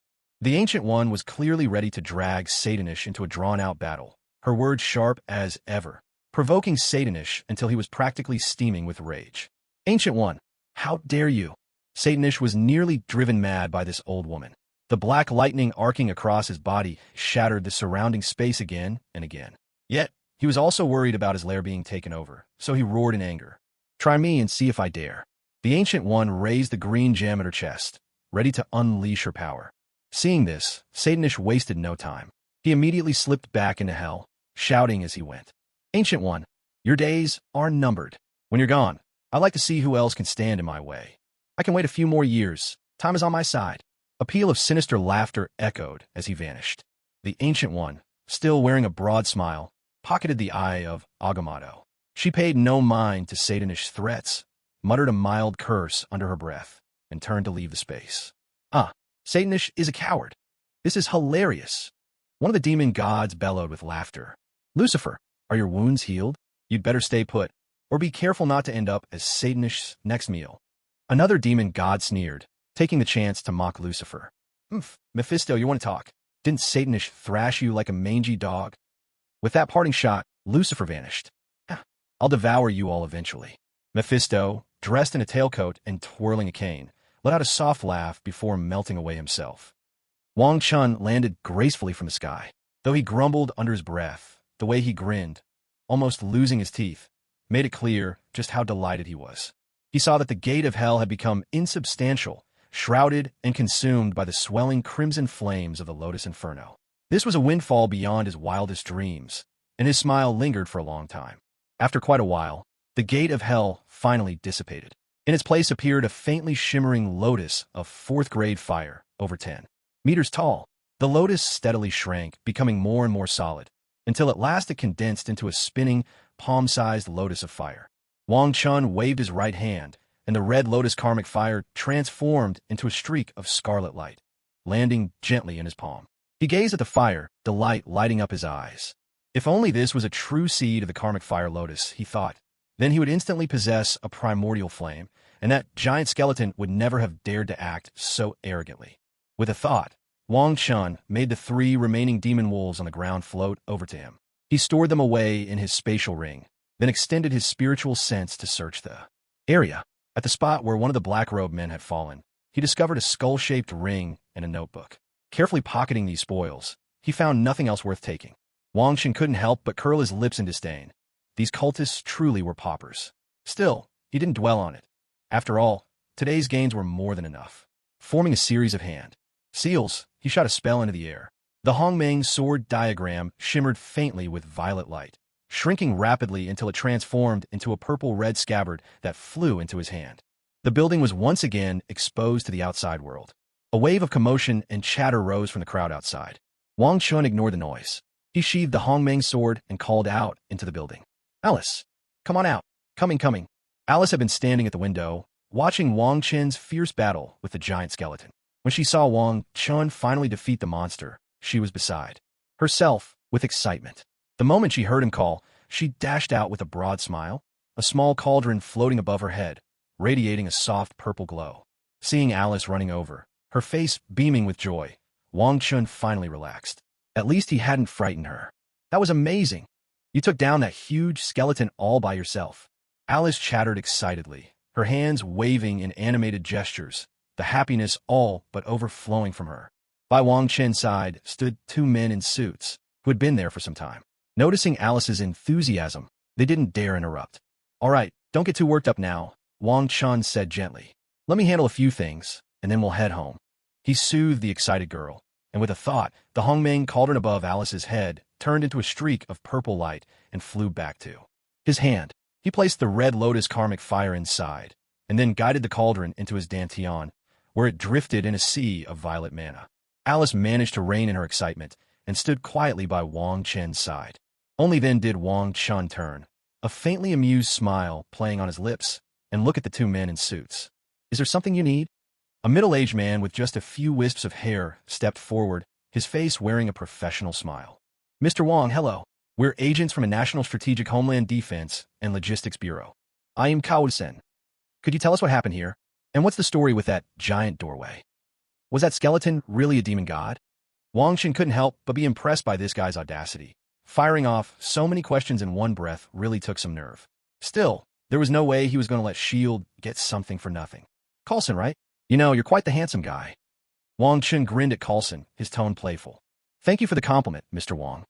The Ancient One was clearly ready to drag Satanish into a drawn-out battle, her words sharp as ever, provoking Satanish until he was practically steaming with rage. Ancient One, how dare you? Satanish was nearly driven mad by this old woman. The black lightning arcing across his body shattered the surrounding space again and again. Yet, he was also worried about his lair being taken over, so he roared in anger. Try me and see if I dare. The Ancient One raised the green gem at her chest, ready to unleash her power. Seeing this, Satanish wasted no time. He immediately slipped back into hell, shouting as he went. Ancient One, your days are numbered. When you're gone, I'd like to see who else can stand in my way. I can wait a few more years. Time is on my side. A peal of sinister laughter echoed as he vanished. The Ancient One, still wearing a broad smile, pocketed the eye of Agamotto. She paid no mind to Satanish's threats, muttered a mild curse under her breath, and turned to leave the space. Satanish is a coward. This is hilarious. One of the demon gods bellowed with laughter. Lucifer, are your wounds healed? You'd better stay put, or be careful not to end up as Satanish's next meal. Another demon god sneered, taking the chance to mock Lucifer. Mephisto, you want to talk? Didn't Satanish thrash you like a mangy dog? With that parting shot, Lucifer vanished. I'll devour you all eventually. Mephisto, dressed in a tailcoat and twirling a cane, let out a soft laugh before melting away himself. Wong Chun landed gracefully from the sky. Though he grumbled under his breath, the way he grinned, almost losing his teeth, made it clear just how delighted he was. He saw that the gate of hell had become insubstantial, shrouded and consumed by the swelling crimson flames of the Lotus Inferno. This was a windfall beyond his wildest dreams, and his smile lingered for a long time. After quite a while, the gate of hell finally dissipated. In its place appeared a faintly shimmering lotus of fourth-grade fire, over 10 meters tall. The lotus steadily shrank, becoming more and more solid, until at last it condensed into a spinning, palm-sized lotus of fire. Wang Chun waved his right hand, and the red lotus karmic fire transformed into a streak of scarlet light, landing gently in his palm. He gazed at the fire, delight lighting up his eyes. If only this was a true seed of the karmic fire lotus, he thought. Then he would instantly possess a primordial flame, and that giant skeleton would never have dared to act so arrogantly. With a thought, Wang Chun made the 3 remaining demon wolves on the ground float over to him. He stored them away in his spatial ring, then extended his spiritual sense to search the area. At the spot where one of the black-robed men had fallen, he discovered a skull-shaped ring and a notebook. Carefully pocketing these spoils, he found nothing else worth taking. Wang Chen couldn't help but curl his lips in disdain. These cultists truly were paupers. Still, he didn't dwell on it. After all, today's gains were more than enough. Forming a series of hand seals, he shot a spell into the air. The Hong Mang sword diagram shimmered faintly with violet light, shrinking rapidly until it transformed into a purple-red scabbard that flew into his hand. The building was once again exposed to the outside world. A wave of commotion and chatter rose from the crowd outside. Wang Chun ignored the noise. He sheathed the Hong Mang sword and called out into the building. Alice, come on out. Coming. Alice had been standing at the window, watching Wang Chen's fierce battle with the giant skeleton. When she saw Wong Chun finally defeat the monster, she was beside herself with excitement. The moment she heard him call, she dashed out with a broad smile, a small cauldron floating above her head, radiating a soft purple glow. Seeing Alice running over, her face beaming with joy, Wong Chun finally relaxed. At least he hadn't frightened her. That was amazing. You took down that huge skeleton all by yourself. Alice chattered excitedly, her hands waving in animated gestures, the happiness all but overflowing from her. By Wang Chen's side stood two men in suits, who had been there for some time. Noticing Alice's enthusiasm, they didn't dare interrupt. "All right, don't get too worked up now," Wang Chun said gently. "Let me handle a few things, and then we'll head home." He soothed the excited girl, and with a thought, the Hong Mang cauldron above Alice's head turned into a streak of purple light and flew back to his hand. He placed the red lotus karmic fire inside, and then guided the cauldron into his dantian, where it drifted in a sea of violet mana. Alice managed to rein in her excitement and stood quietly by Wang Chen's side. Only then did Wang Chun turn, a faintly amused smile playing on his lips, and look at the two men in suits. "Is there something you need?" A middle-aged man with just a few wisps of hair stepped forward, his face wearing a professional smile. "Mr. Wong, hello. We're agents from a National Strategic Homeland Defense and Logistics Bureau. I am Cao. Could you tell us what happened here? And what's the story with that giant doorway? Was that skeleton really a demon god?" Wang Chen couldn't help but be impressed by this guy's audacity. Firing off so many questions in one breath really took some nerve. Still, there was no way he was going to let S.H.I.E.L.D. get something for nothing. "Coulson, right? You know, you're quite the handsome guy." Wang Chen grinned at Coulson, his tone playful. "Thank you for the compliment, Mr. Wong.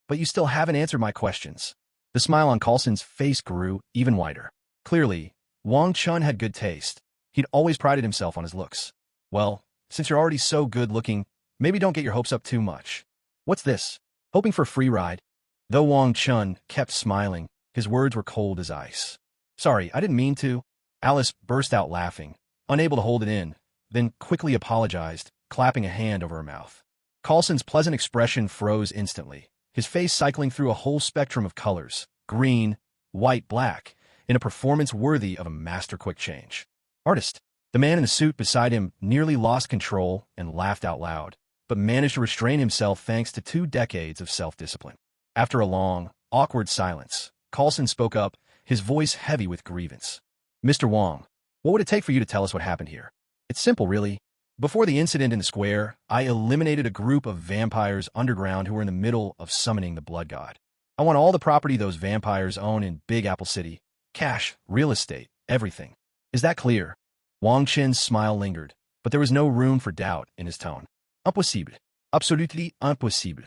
But you still haven't answered my questions." The smile on Coulson's face grew even wider. Clearly, Wang Chun had good taste. He'd always prided himself on his looks. "Well, since you're already so good-looking, maybe don't get your hopes up too much. What's this? Hoping for a free ride?" Though Wang Chun kept smiling, his words were cold as ice. "Sorry, I didn't mean to." Alice burst out laughing, unable to hold it in, then quickly apologized, clapping a hand over her mouth. Coulson's pleasant expression froze instantly, his face cycling through a whole spectrum of colors, green, white, black, in a performance worthy of a master quick change. "Artist." The man in the suit beside him nearly lost control and laughed out loud, but managed to restrain himself thanks to 2 decades of self-discipline. After a long, awkward silence, Coulson spoke up, his voice heavy with grievance. "Mr. Wong, what would it take for you to tell us what happened here? It's simple, really. Before the incident in the square, I eliminated a group of vampires underground who were in the middle of summoning the blood god. I want all the property those vampires own in Big Apple City. Cash, real estate, everything. Is that clear?" Wang Chen's smile lingered, but there was no room for doubt in his tone. "Impossible. Absolutely impossible."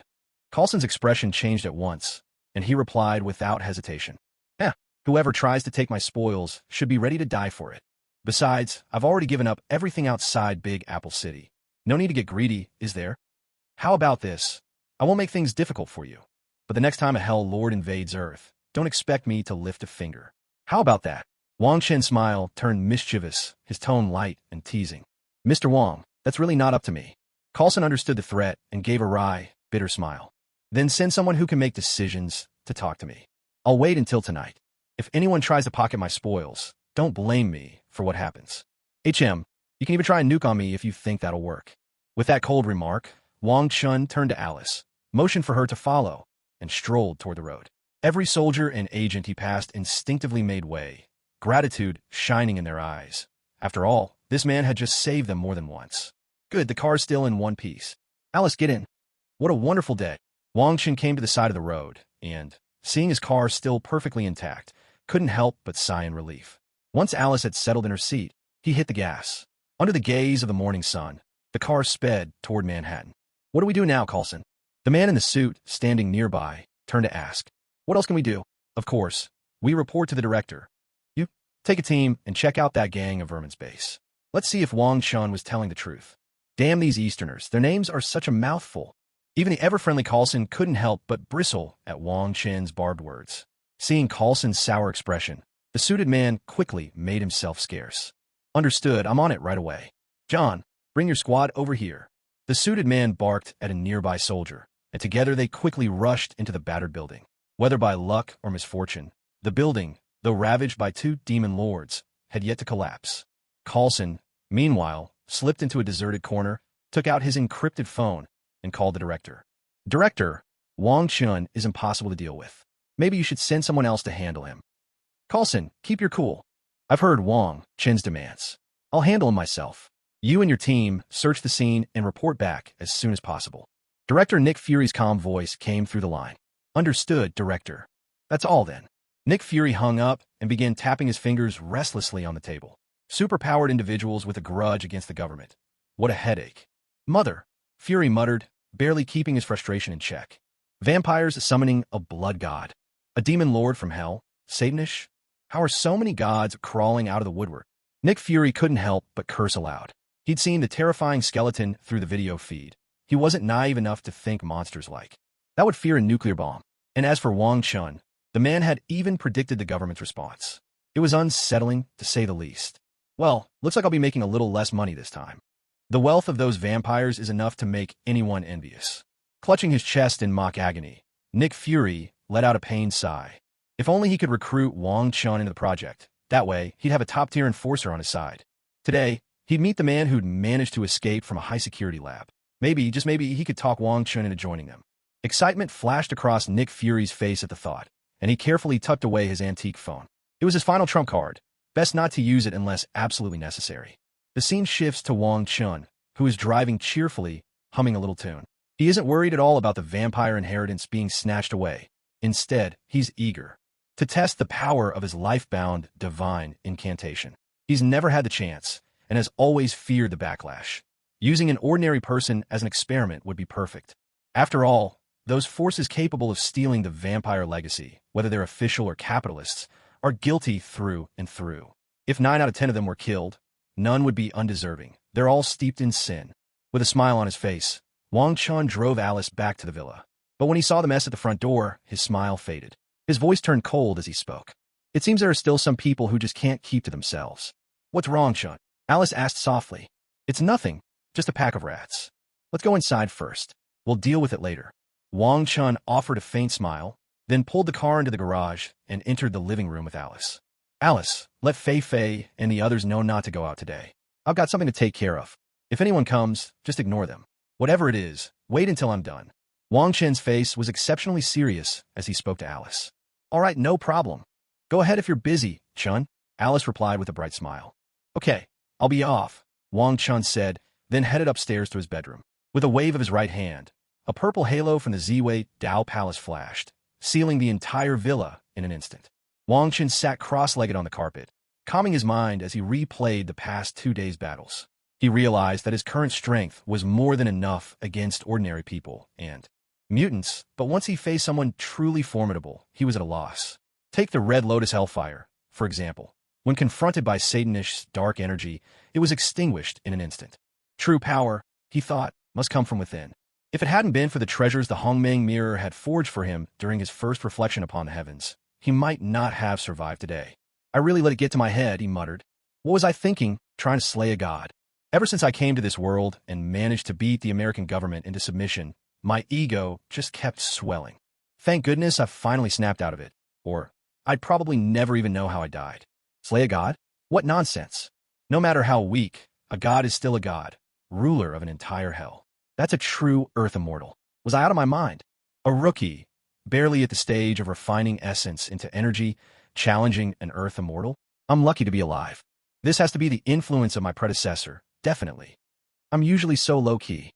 Coulson's expression changed at once, and he replied without hesitation. Whoever tries to take my spoils should be ready to die for it. Besides, I've already given up everything outside Big Apple City. No need to get greedy, is there? How about this? I won't make things difficult for you, but the next time a Hell Lord invades Earth, don't expect me to lift a finger. How about that?" Wang Chen's smile turned mischievous, his tone light and teasing. "Mr. Wong, that's really not up to me." Coulson understood the threat and gave a wry, bitter smile. "Then send someone who can make decisions to talk to me. I'll wait until tonight. If anyone tries to pocket my spoils, don't blame me for what happens. You can even try and nuke on me if you think that'll work." With that cold remark, Wang Chun turned to Alice, motioned for her to follow, and strolled toward the road. Every soldier and agent he passed instinctively made way, gratitude shining in their eyes. After all, this man had just saved them more than once. "Good, the car's still in one piece. Alice, get in." What a wonderful day. Wang Chen came to the side of the road, and, seeing his car still perfectly intact, couldn't help but sigh in relief. Once Alice had settled in her seat, he hit the gas. Under the gaze of the morning sun, the car sped toward Manhattan. "What do we do now, Coulson?" The man in the suit, standing nearby, turned to ask. "What else can we do?" "Of course, we report to the director. You take a team and check out that gang of vermin's base. Let's see if Wang Chun was telling the truth. Damn these Easterners, their names are such a mouthful." Even the ever-friendly Coulson couldn't help but bristle at Wang Chen's barbed words. Seeing Coulson's sour expression, the suited man quickly made himself scarce. "Understood, I'm on it right away. John, bring your squad over here." The suited man barked at a nearby soldier, and together they quickly rushed into the battered building. Whether by luck or misfortune, the building, though ravaged by 2 demon lords, had yet to collapse. Coulson, meanwhile, slipped into a deserted corner, took out his encrypted phone, and called the director. Director, Wong Chun is impossible to deal with. Maybe you should send someone else to handle him. Coulson, keep your cool. I've heard Wong Chen's demands. I'll handle him myself. You and your team search the scene and report back as soon as possible. Director Nick Fury's calm voice came through the line. Understood, Director. That's all then. Nick Fury hung up and began tapping his fingers restlessly on the table. Superpowered individuals with a grudge against the government. What a headache. Mother, Fury muttered, barely keeping his frustration in check. Vampires summoning a blood god. A demon lord from hell? Satanish? How are so many gods crawling out of the woodwork? Nick Fury couldn't help but curse aloud. He'd seen the terrifying skeleton through the video feed. He wasn't naive enough to think monsters like that would fear a nuclear bomb. And as for Wong Chun, the man had even predicted the government's response. It was unsettling, to say the least. Well, looks like I'll be making a little less money this time. The wealth of those vampires is enough to make anyone envious. Clutching his chest in mock agony, Nick Fury let out a pained sigh. If only he could recruit Wong Chun into the project. That way, he'd have a top-tier enforcer on his side. Today, he'd meet the man who'd managed to escape from a high-security lab. Maybe, just maybe, he could talk Wong Chun into joining them. Excitement flashed across Nick Fury's face at the thought, and he carefully tucked away his antique phone. It was his final trump card. Best not to use it unless absolutely necessary. The scene shifts to Wong Chun, who is driving cheerfully, humming a little tune. He isn't worried at all about the vampire inheritance being snatched away. Instead, he's eager to test the power of his life-bound, divine incantation. He's never had the chance, and has always feared the backlash. Using an ordinary person as an experiment would be perfect. After all, those forces capable of stealing the vampire legacy, whether they're official or capitalists, are guilty through and through. If 9 out of 10 of them were killed, none would be undeserving. They're all steeped in sin. With a smile on his face, Wong Chun drove Alice back to the villa. But when he saw the mess at the front door, his smile faded. His voice turned cold as he spoke. It seems there are still some people who just can't keep to themselves. What's wrong, Chun? Alice asked softly. It's nothing, just a pack of rats. Let's go inside first. We'll deal with it later. Wong Chun offered a faint smile, then pulled the car into the garage and entered the living room with Alice. Alice, let Fei and the others know not to go out today. I've got something to take care of. If anyone comes, just ignore them. Whatever it is, wait until I'm done. Wong Chen's face was exceptionally serious as he spoke to Alice. All right, no problem. Go ahead if you're busy, Chun, Alice replied with a bright smile. Okay, I'll be off, Wong Chun said, then headed upstairs to his bedroom. With a wave of his right hand, a purple halo from the Z-Wei Dao Palace flashed, sealing the entire villa in an instant. Wong Chun sat cross-legged on the carpet, calming his mind as he replayed the past 2 days' battles. He realized that his current strength was more than enough against ordinary people and mutants, but once he faced someone truly formidable, he was at a loss. Take the Red Lotus Hellfire, for example. When confronted by Satanish's dark energy, it was extinguished in an instant. True power, he thought, must come from within. If it hadn't been for the treasures the Hong Mang mirror had forged for him during his first reflection upon the heavens, he might not have survived today. I really let it get to my head, he muttered. What was I thinking, trying to slay a god? Ever since I came to this world and managed to beat the American government into submission, my ego just kept swelling. Thank goodness I finally snapped out of it. Or, I'd probably never even know how I died. Slay a god? What nonsense. No matter how weak, a god is still a god, ruler of an entire hell. That's a true Earth immortal. Was I out of my mind? A rookie, barely at the stage of refining essence into energy, challenging an Earth immortal? I'm lucky to be alive. This has to be the influence of my predecessor, definitely. I'm usually so low-key.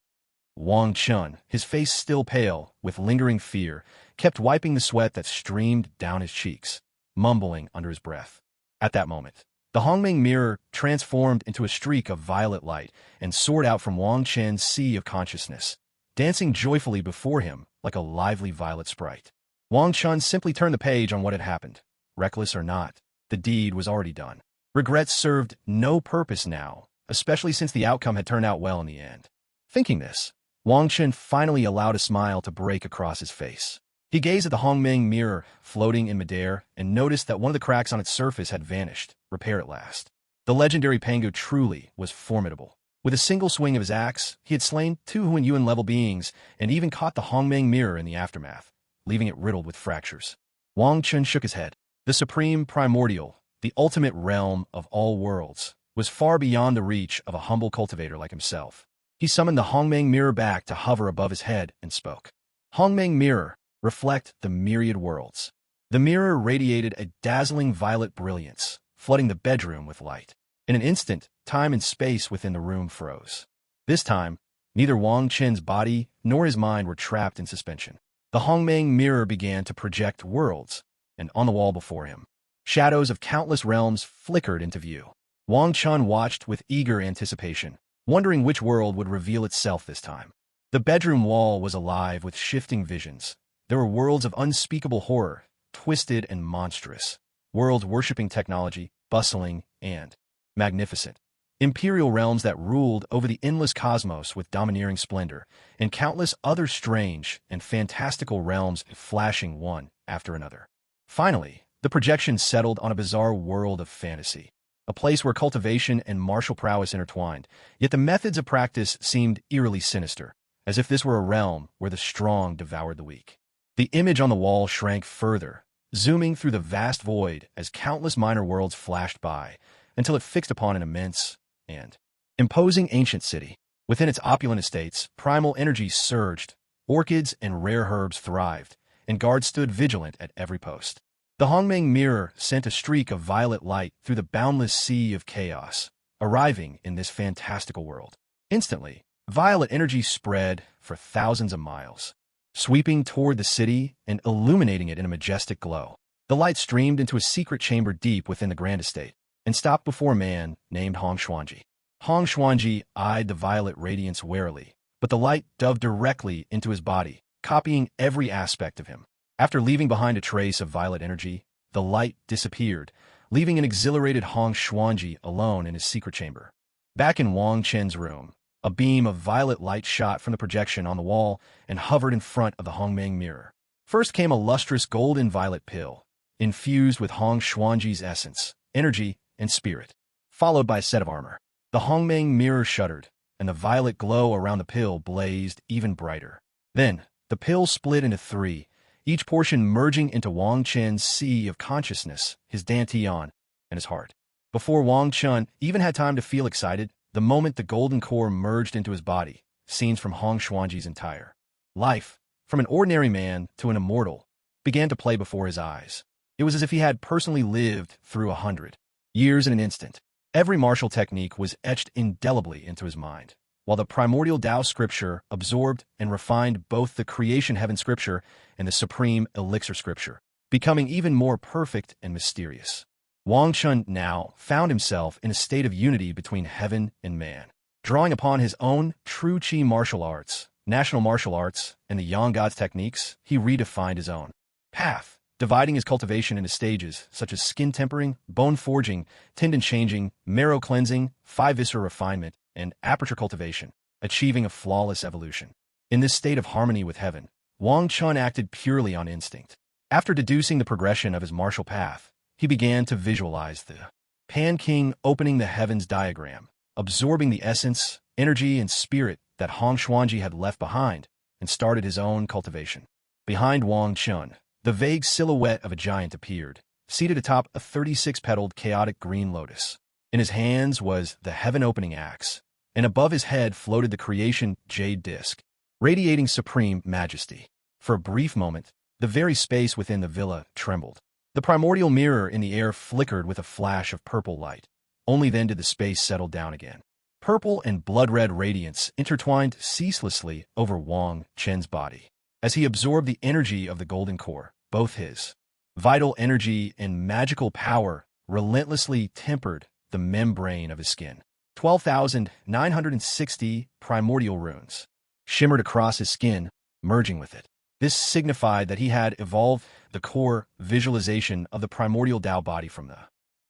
Wong Chun, his face still pale, with lingering fear, kept wiping the sweat that streamed down his cheeks, mumbling under his breath. At that moment, the Hong Mang mirror transformed into a streak of violet light and soared out from Wong Chen's sea of consciousness, dancing joyfully before him like a lively violet sprite. Wong Chun simply turned the page on what had happened. Reckless or not, the deed was already done. Regrets served no purpose now, especially since the outcome had turned out well in the end. Thinking this, Wong Chun finally allowed a smile to break across his face. He gazed at the Hong Mang mirror floating in midair and noticed that one of the cracks on its surface had vanished, repaired at last. The legendary Pangu truly was formidable. With a single swing of his axe, he had slain 2 Huan-Yuan-level beings and even caught the Hong Mang mirror in the aftermath, leaving it riddled with fractures. Wong Chun shook his head. The supreme primordial, the ultimate realm of all worlds, was far beyond the reach of a humble cultivator like himself. He summoned the Hong Mang mirror back to hover above his head and spoke. Hong Mang mirror, reflect the myriad worlds. The mirror radiated a dazzling violet brilliance, flooding the bedroom with light. In an instant, time and space within the room froze. This time, neither Wang Chen's body nor his mind were trapped in suspension. The Hong Mang mirror began to project worlds, and on the wall before him, shadows of countless realms flickered into view. Wong Chun watched with eager anticipation, wondering which world would reveal itself this time. The bedroom wall was alive with shifting visions. There were worlds of unspeakable horror, twisted and monstrous, worlds worshipping technology, bustling and magnificent. Imperial realms that ruled over the endless cosmos with domineering splendor, and countless other strange and fantastical realms flashing one after another. Finally, the projection settled on a bizarre world of fantasy, a place where cultivation and martial prowess intertwined, yet the methods of practice seemed eerily sinister, as if this were a realm where the strong devoured the weak. The image on the wall shrank further, zooming through the vast void as countless minor worlds flashed by, until it fixed upon an immense and imposing ancient city. Within its opulent estates, primal energy surged, orchids and rare herbs thrived, and guards stood vigilant at every post. The Hong Mang mirror sent a streak of violet light through the boundless sea of chaos, arriving in this fantastical world. Instantly, violet energy spread for thousands of miles, sweeping toward the city and illuminating it in a majestic glow. The light streamed into a secret chamber deep within the grand estate, and stopped before a man named Hong Xuanji. Hong Xuanji eyed the violet radiance warily, but the light dove directly into his body, copying every aspect of him. After leaving behind a trace of violet energy, the light disappeared, leaving an exhilarated Hong Xuanji alone in his secret chamber. Back in Wang Chen's room, a beam of violet light shot from the projection on the wall and hovered in front of the Hong Mang mirror. First came a lustrous golden violet pill, infused with Hong Xuanji's essence, energy, and spirit, followed by a set of armor. The Hong Mang mirror shuddered, and the violet glow around the pill blazed even brighter. Then, the pill split into three, each portion merging into Wang Chen's sea of consciousness, his dantian, and his heart. Before Wang Chun even had time to feel excited, the moment the golden core merged into his body, scenes from Hong Xuanji's entire life, from an ordinary man to an immortal, began to play before his eyes. It was as if he had personally lived through 100 years in an instant. Every martial technique was etched indelibly into his mind, while the primordial Tao scripture absorbed and refined both the creation heaven scripture and the supreme elixir scripture, becoming even more perfect and mysterious. Wang Chun now found himself in a state of unity between heaven and man. Drawing upon his own true Qi martial arts, national martial arts, and the Yang God's techniques, he redefined his own path, dividing his cultivation into stages such as skin tempering, bone forging, tendon changing, marrow cleansing, 5-viscera refinement, and aperture cultivation, achieving a flawless evolution. In this state of harmony with heaven, Wang Chun acted purely on instinct. After deducing the progression of his martial path, he began to visualize the Pan King opening the heavens diagram, absorbing the essence, energy, and spirit that Hong Xuanji had left behind, and started his own cultivation. Behind Wang Chun, the vague silhouette of a giant appeared, seated atop a 36-petaled chaotic green lotus. In his hands was the heaven-opening axe, and above his head floated the creation jade disc, radiating supreme majesty. For a brief moment, the very space within the villa trembled. The primordial mirror in the air flickered with a flash of purple light. Only then did the space settle down again. Purple and blood-red radiance intertwined ceaselessly over Wang Chen's body, as he absorbed the energy of the golden core. Both his vital energy and magical power relentlessly tempered the membrane of his skin. 12,960 primordial runes shimmered across his skin, merging with it. This signified that he had evolved the core visualization of the primordial Tao body from the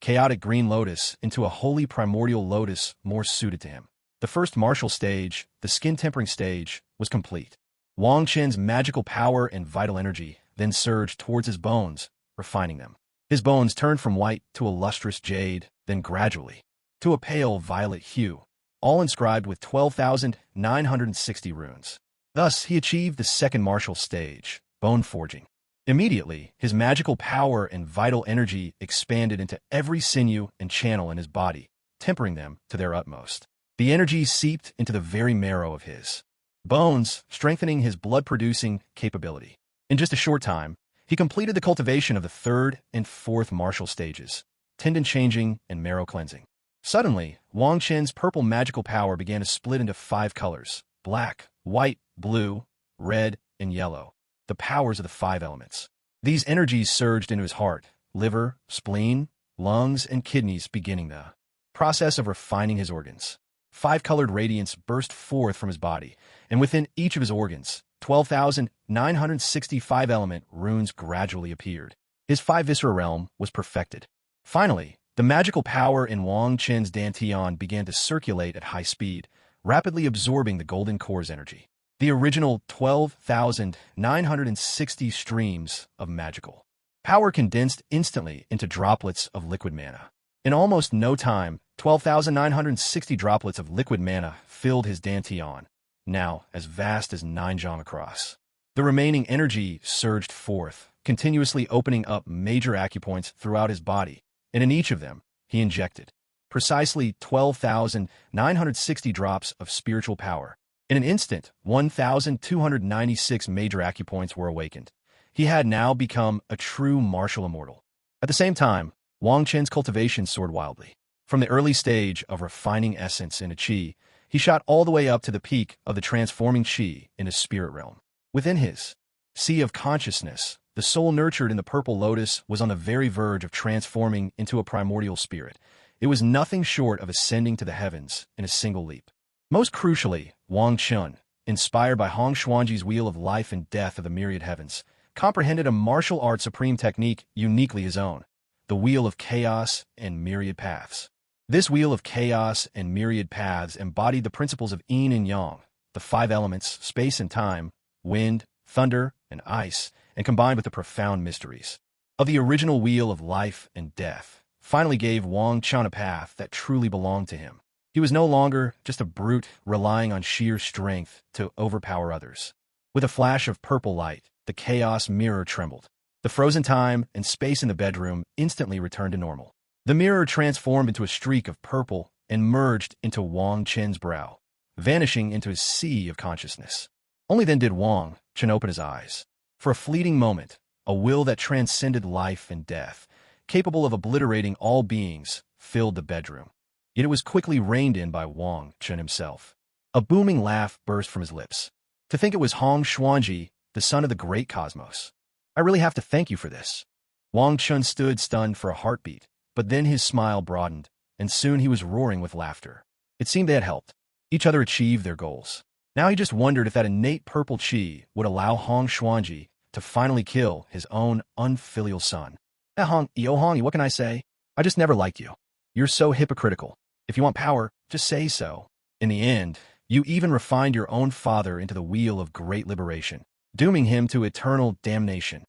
chaotic green lotus into a holy primordial lotus more suited to him. The first martial stage, the skin tempering stage, was complete. Wang Chen's magical power and vital energy then surged towards his bones, refining them. His bones turned from white to a lustrous jade, then gradually to a pale violet hue, all inscribed with 12,960 runes. Thus, he achieved the second martial stage, bone forging. Immediately, his magical power and vital energy expanded into every sinew and channel in his body, tempering them to their utmost. The energy seeped into the very marrow of his bones, strengthening his blood-producing capability. In just a short time, he completed the cultivation of the third and fourth martial stages, tendon changing and marrow cleansing. Suddenly, Wang Chen's purple magical power began to split into 5 colors: black, white, blue, red, and yellow, the powers of the 5 elements. These energies surged into his heart, liver, spleen, lungs, and kidneys, beginning the process of refining his organs. 5-colored radiance burst forth from his body, and within each of his organs, 12,965 element runes gradually appeared. His 5 viscera realm was perfected. Finally, the magical power in Wang Chen's dantian began to circulate at high speed, rapidly absorbing the golden core's energy. The original 12,960 streams of magical power condensed instantly into droplets of liquid mana. In almost no time, 12,960 droplets of liquid mana filled his dantian, now as vast as 9 jang across. The remaining energy surged forth, continuously opening up major acupoints throughout his body, and in each of them, he injected precisely 12,960 drops of spiritual power. In an instant, 1,296 major acupoints were awakened. He had now become a true martial immortal. At the same time, Wang Chen's cultivation soared wildly. From the early stage of refining essence into qi, he shot all the way up to the peak of the transforming qi in his spirit realm. Within his sea of consciousness, the soul nurtured in the purple lotus was on the very verge of transforming into a primordial spirit. It was nothing short of ascending to the heavens in a single leap. Most crucially, Wang Chun, inspired by Hong Xuanji's wheel of life and death of the myriad heavens, comprehended a martial art supreme technique uniquely his own, the wheel of chaos and myriad paths. This wheel of chaos and myriad paths embodied the principles of yin and yang, the 5 elements, space and time, wind, thunder, and ice, and combined with the profound mysteries of the original wheel of life and death, finally gave Wang Chun a path that truly belonged to him. He was no longer just a brute relying on sheer strength to overpower others. With a flash of purple light, the chaos mirror trembled. The frozen time and space in the bedroom instantly returned to normal. The mirror transformed into a streak of purple and merged into Wang Chen's brow, vanishing into his sea of consciousness. Only then did Wang Chen open his eyes. For a fleeting moment, a will that transcended life and death, capable of obliterating all beings, filled the bedroom. Yet it was quickly reined in by Wang Chen himself. A booming laugh burst from his lips. To think it was Hong Xuanji, the son of the great cosmos. I really have to thank you for this. Wang Chen stood stunned for a heartbeat, but then his smile broadened, and soon he was roaring with laughter. It seemed they had helped each other achieve their goals. Now he just wondered if that innate purple qi would allow Hong Xuanji to finally kill his own unfilial son. Hong, what can I say? I just never liked you. You're so hypocritical. If you want power, just say so. In the end, you even refined your own father into the wheel of great liberation, dooming him to eternal damnation.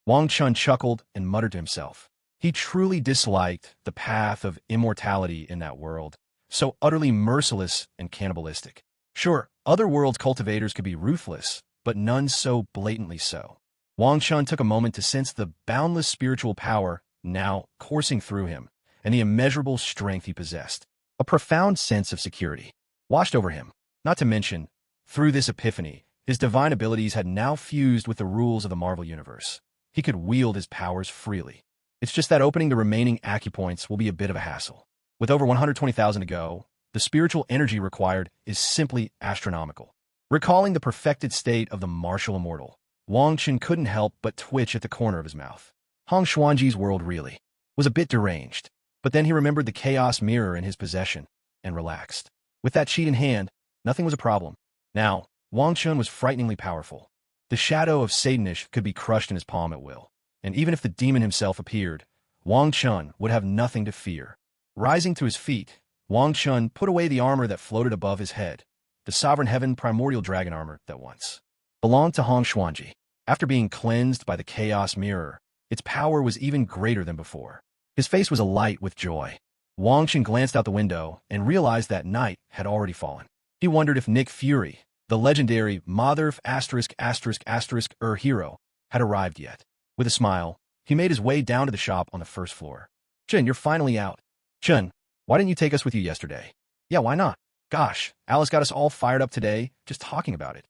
Wang Chun chuckled and muttered to himself. He truly disliked the path of immortality in that world, so utterly merciless and cannibalistic. Sure, other worlds' cultivators could be ruthless, but none so blatantly so. Wang Chun took a moment to sense the boundless spiritual power now coursing through him, and the immeasurable strength he possessed. A profound sense of security washed over him. Not to mention, through this epiphany, his divine abilities had now fused with the rules of the Marvel Universe. He could wield his powers freely. It's just that opening the remaining acupoints will be a bit of a hassle. With over 120,000 to go, the spiritual energy required is simply astronomical. Recalling the perfected state of the martial immortal, Wang Chen couldn't help but twitch at the corner of his mouth. Hong Xuanji's world really was a bit deranged, but then he remembered the chaos mirror in his possession and relaxed. With that sheet in hand, nothing was a problem. Now, Wang Chun was frighteningly powerful. The shadow of Satanish could be crushed in his palm at will, and even if the demon himself appeared, Wang Chun would have nothing to fear. Rising to his feet, Wang Chun put away the armor that floated above his head, the Sovereign Heaven primordial dragon armor that once belonged to Hong Xuanji. After being cleansed by the chaos mirror, its power was even greater than before. His face was alight with joy. Wang Chen glanced out the window and realized that night had already fallen. He wondered if Nick Fury, the legendary Motherf hero, had arrived yet. With a smile, he made his way down to the shop on the first floor. Chen, you're finally out. Chen, Why didn't you take us with you yesterday? Yeah, why not? Gosh, Alice got us all fired up today just talking about it.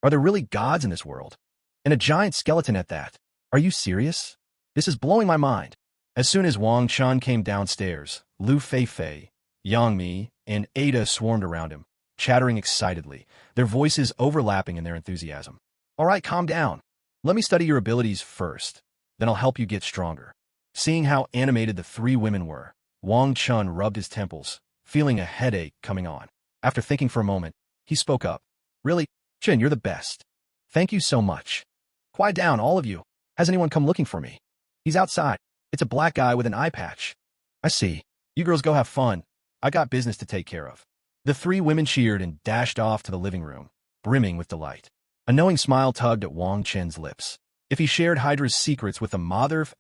Are there really gods in this world? And a giant skeleton at that. Are you serious? This is blowing my mind. As soon as Wang Chen came downstairs, Lu Feifei, Yang Mi, and Ada swarmed around him, chattering excitedly, their voices overlapping in their enthusiasm. All right, calm down. Let me study your abilities first, then I'll help you get stronger. Seeing how animated the three women were, Wang Chun rubbed his temples, feeling a headache coming on. After thinking for a moment, he spoke up. Really, Chen, you're the best. Thank you so much. Quiet down, all of you. Has anyone come looking for me? He's outside. It's a black guy with an eye patch. I see. You girls go have fun. I got business to take care of. The three women cheered and dashed off to the living room, brimming with delight. A knowing smile tugged at Wang Chen's lips. If he shared Hydra's secrets with the mother of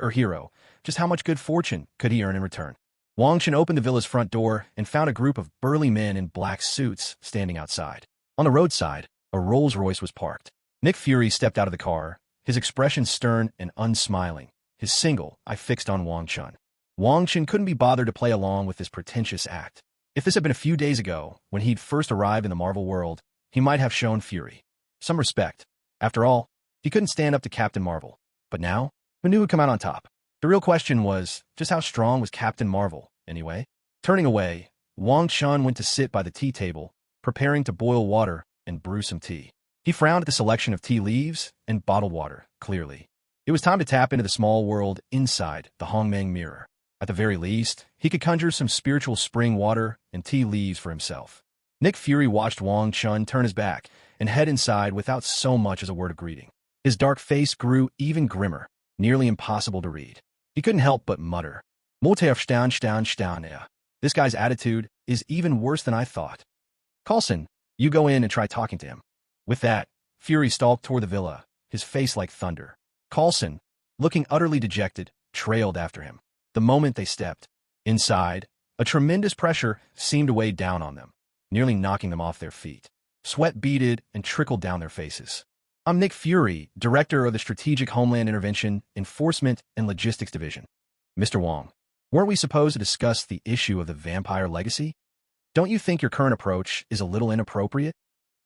or hero, just how much good fortune could he earn in return? Wang Chen opened the villa's front door and found a group of burly men in black suits standing outside. On the roadside, a Rolls-Royce was parked. Nick Fury stepped out of the car, his expression stern and unsmiling, his single eye fixed on Wang Chen. Wang Chen couldn't be bothered to play along with this pretentious act. If this had been a few days ago, when he'd first arrived in the Marvel world, he might have shown Fury some respect. After all, he couldn't stand up to Captain Marvel. But now, who knew who'd come out on top? The real question was, just how strong was Captain Marvel, anyway? Turning away, Wang Chen went to sit by the tea table, preparing to boil water and brew some tea. He frowned at the selection of tea leaves and bottled water, clearly. It was time to tap into the small world inside the Hong Mang mirror. At the very least, he could conjure some spiritual spring water and tea leaves for himself. Nick Fury watched Wang Chen turn his back and head inside without so much as a word of greeting. His dark face grew even grimmer, nearly impossible to read. He couldn't help but mutter, This guy's attitude is even worse than I thought. Coulson, you go in and try talking to him. With that, Fury stalked toward the villa, his face like thunder. Coulson, looking utterly dejected, trailed after him. The moment they stepped inside, a tremendous pressure seemed to weigh down on them, nearly knocking them off their feet. Sweat beaded and trickled down their faces. I'm Nick Fury, Director of the Strategic Homeland Intervention, Enforcement, and Logistics Division. Mr. Wong, weren't we supposed to discuss the issue of the vampire legacy? Don't you think your current approach is a little inappropriate?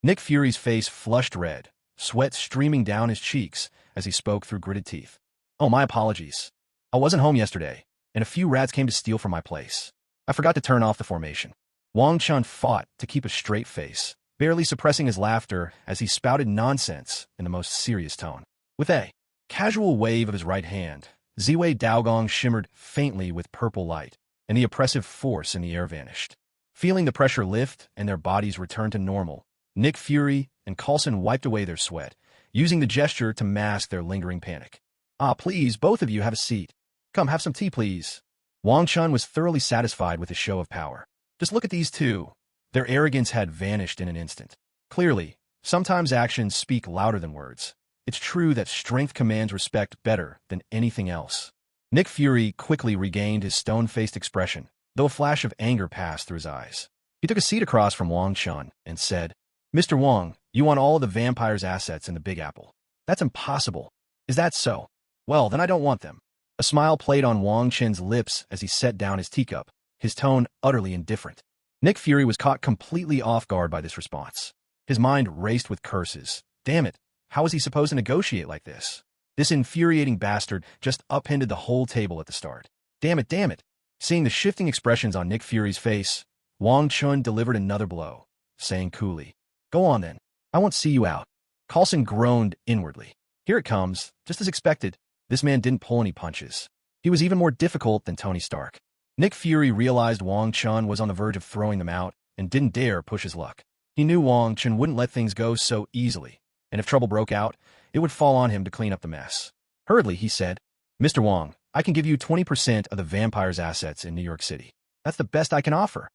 Nick Fury's face flushed red, sweat streaming down his cheeks as he spoke through gritted teeth. Oh, my apologies. I wasn't home yesterday, and a few rats came to steal from my place. I forgot to turn off the formation. Wang Chun fought to keep a straight face, barely suppressing his laughter as he spouted nonsense in the most serious tone. With a casual wave of his right hand, Ziwei Daogong shimmered faintly with purple light, and the oppressive force in the air vanished. Feeling the pressure lift and their bodies return to normal, Nick Fury and Coulson wiped away their sweat, using the gesture to mask their lingering panic. Ah, please, both of you have a seat. Come, have some tea, please. Wang Chun was thoroughly satisfied with his show of power. Just look at these two. Their arrogance had vanished in an instant. Clearly, sometimes actions speak louder than words. It's true that strength commands respect better than anything else. Nick Fury quickly regained his stone-faced expression, though a flash of anger passed through his eyes. He took a seat across from Wang Chun and said, Mr. Wong, you want all of the vampire's assets in the Big Apple. That's impossible. Is that so? Well, then I don't want them. A smile played on Wang Chen's lips as he set down his teacup, his tone utterly indifferent. Nick Fury was caught completely off guard by this response. His mind raced with curses. Damn it, how was he supposed to negotiate like this? This infuriating bastard just upended the whole table at the start. Damn it, damn it. Seeing the shifting expressions on Nick Fury's face, Wang Chun delivered another blow, saying coolly, Go on then, I won't see you out. Coulson groaned inwardly. Here it comes, just as expected. This man didn't pull any punches. He was even more difficult than Tony Stark. Nick Fury realized Wang Chun was on the verge of throwing them out and didn't dare push his luck. He knew Wang Chun wouldn't let things go so easily, and if trouble broke out, it would fall on him to clean up the mess. Hurriedly, he said, Mr. Wong, I can give you 20% of the vampire's assets in New York City. That's the best I can offer.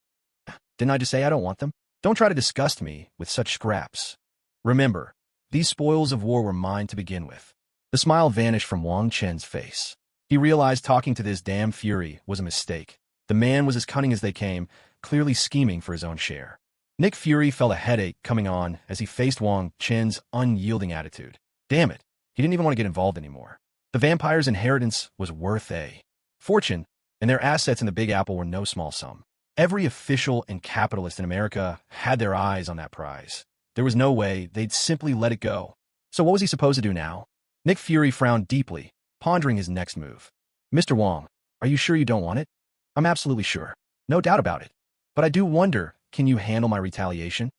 Didn't I just say I don't want them? Don't try to disgust me with such scraps. Remember, these spoils of war were mine to begin with. The smile vanished from Wang Chen's face. He realized talking to this damn Fury was a mistake. The man was as cunning as they came, clearly scheming for his own share. Nick Fury felt a headache coming on as he faced Wang Chen's unyielding attitude. Damn it, he didn't even want to get involved anymore. The vampire's inheritance was worth a fortune, and their assets in the Big Apple were no small sum. Every official and capitalist in America had their eyes on that prize. There was no way they'd simply let it go. So what was he supposed to do now? Nick Fury frowned deeply, pondering his next move. Mr. Wong, are you sure you don't want it? I'm absolutely sure. No doubt about it. But I do wonder, can you handle my retaliation?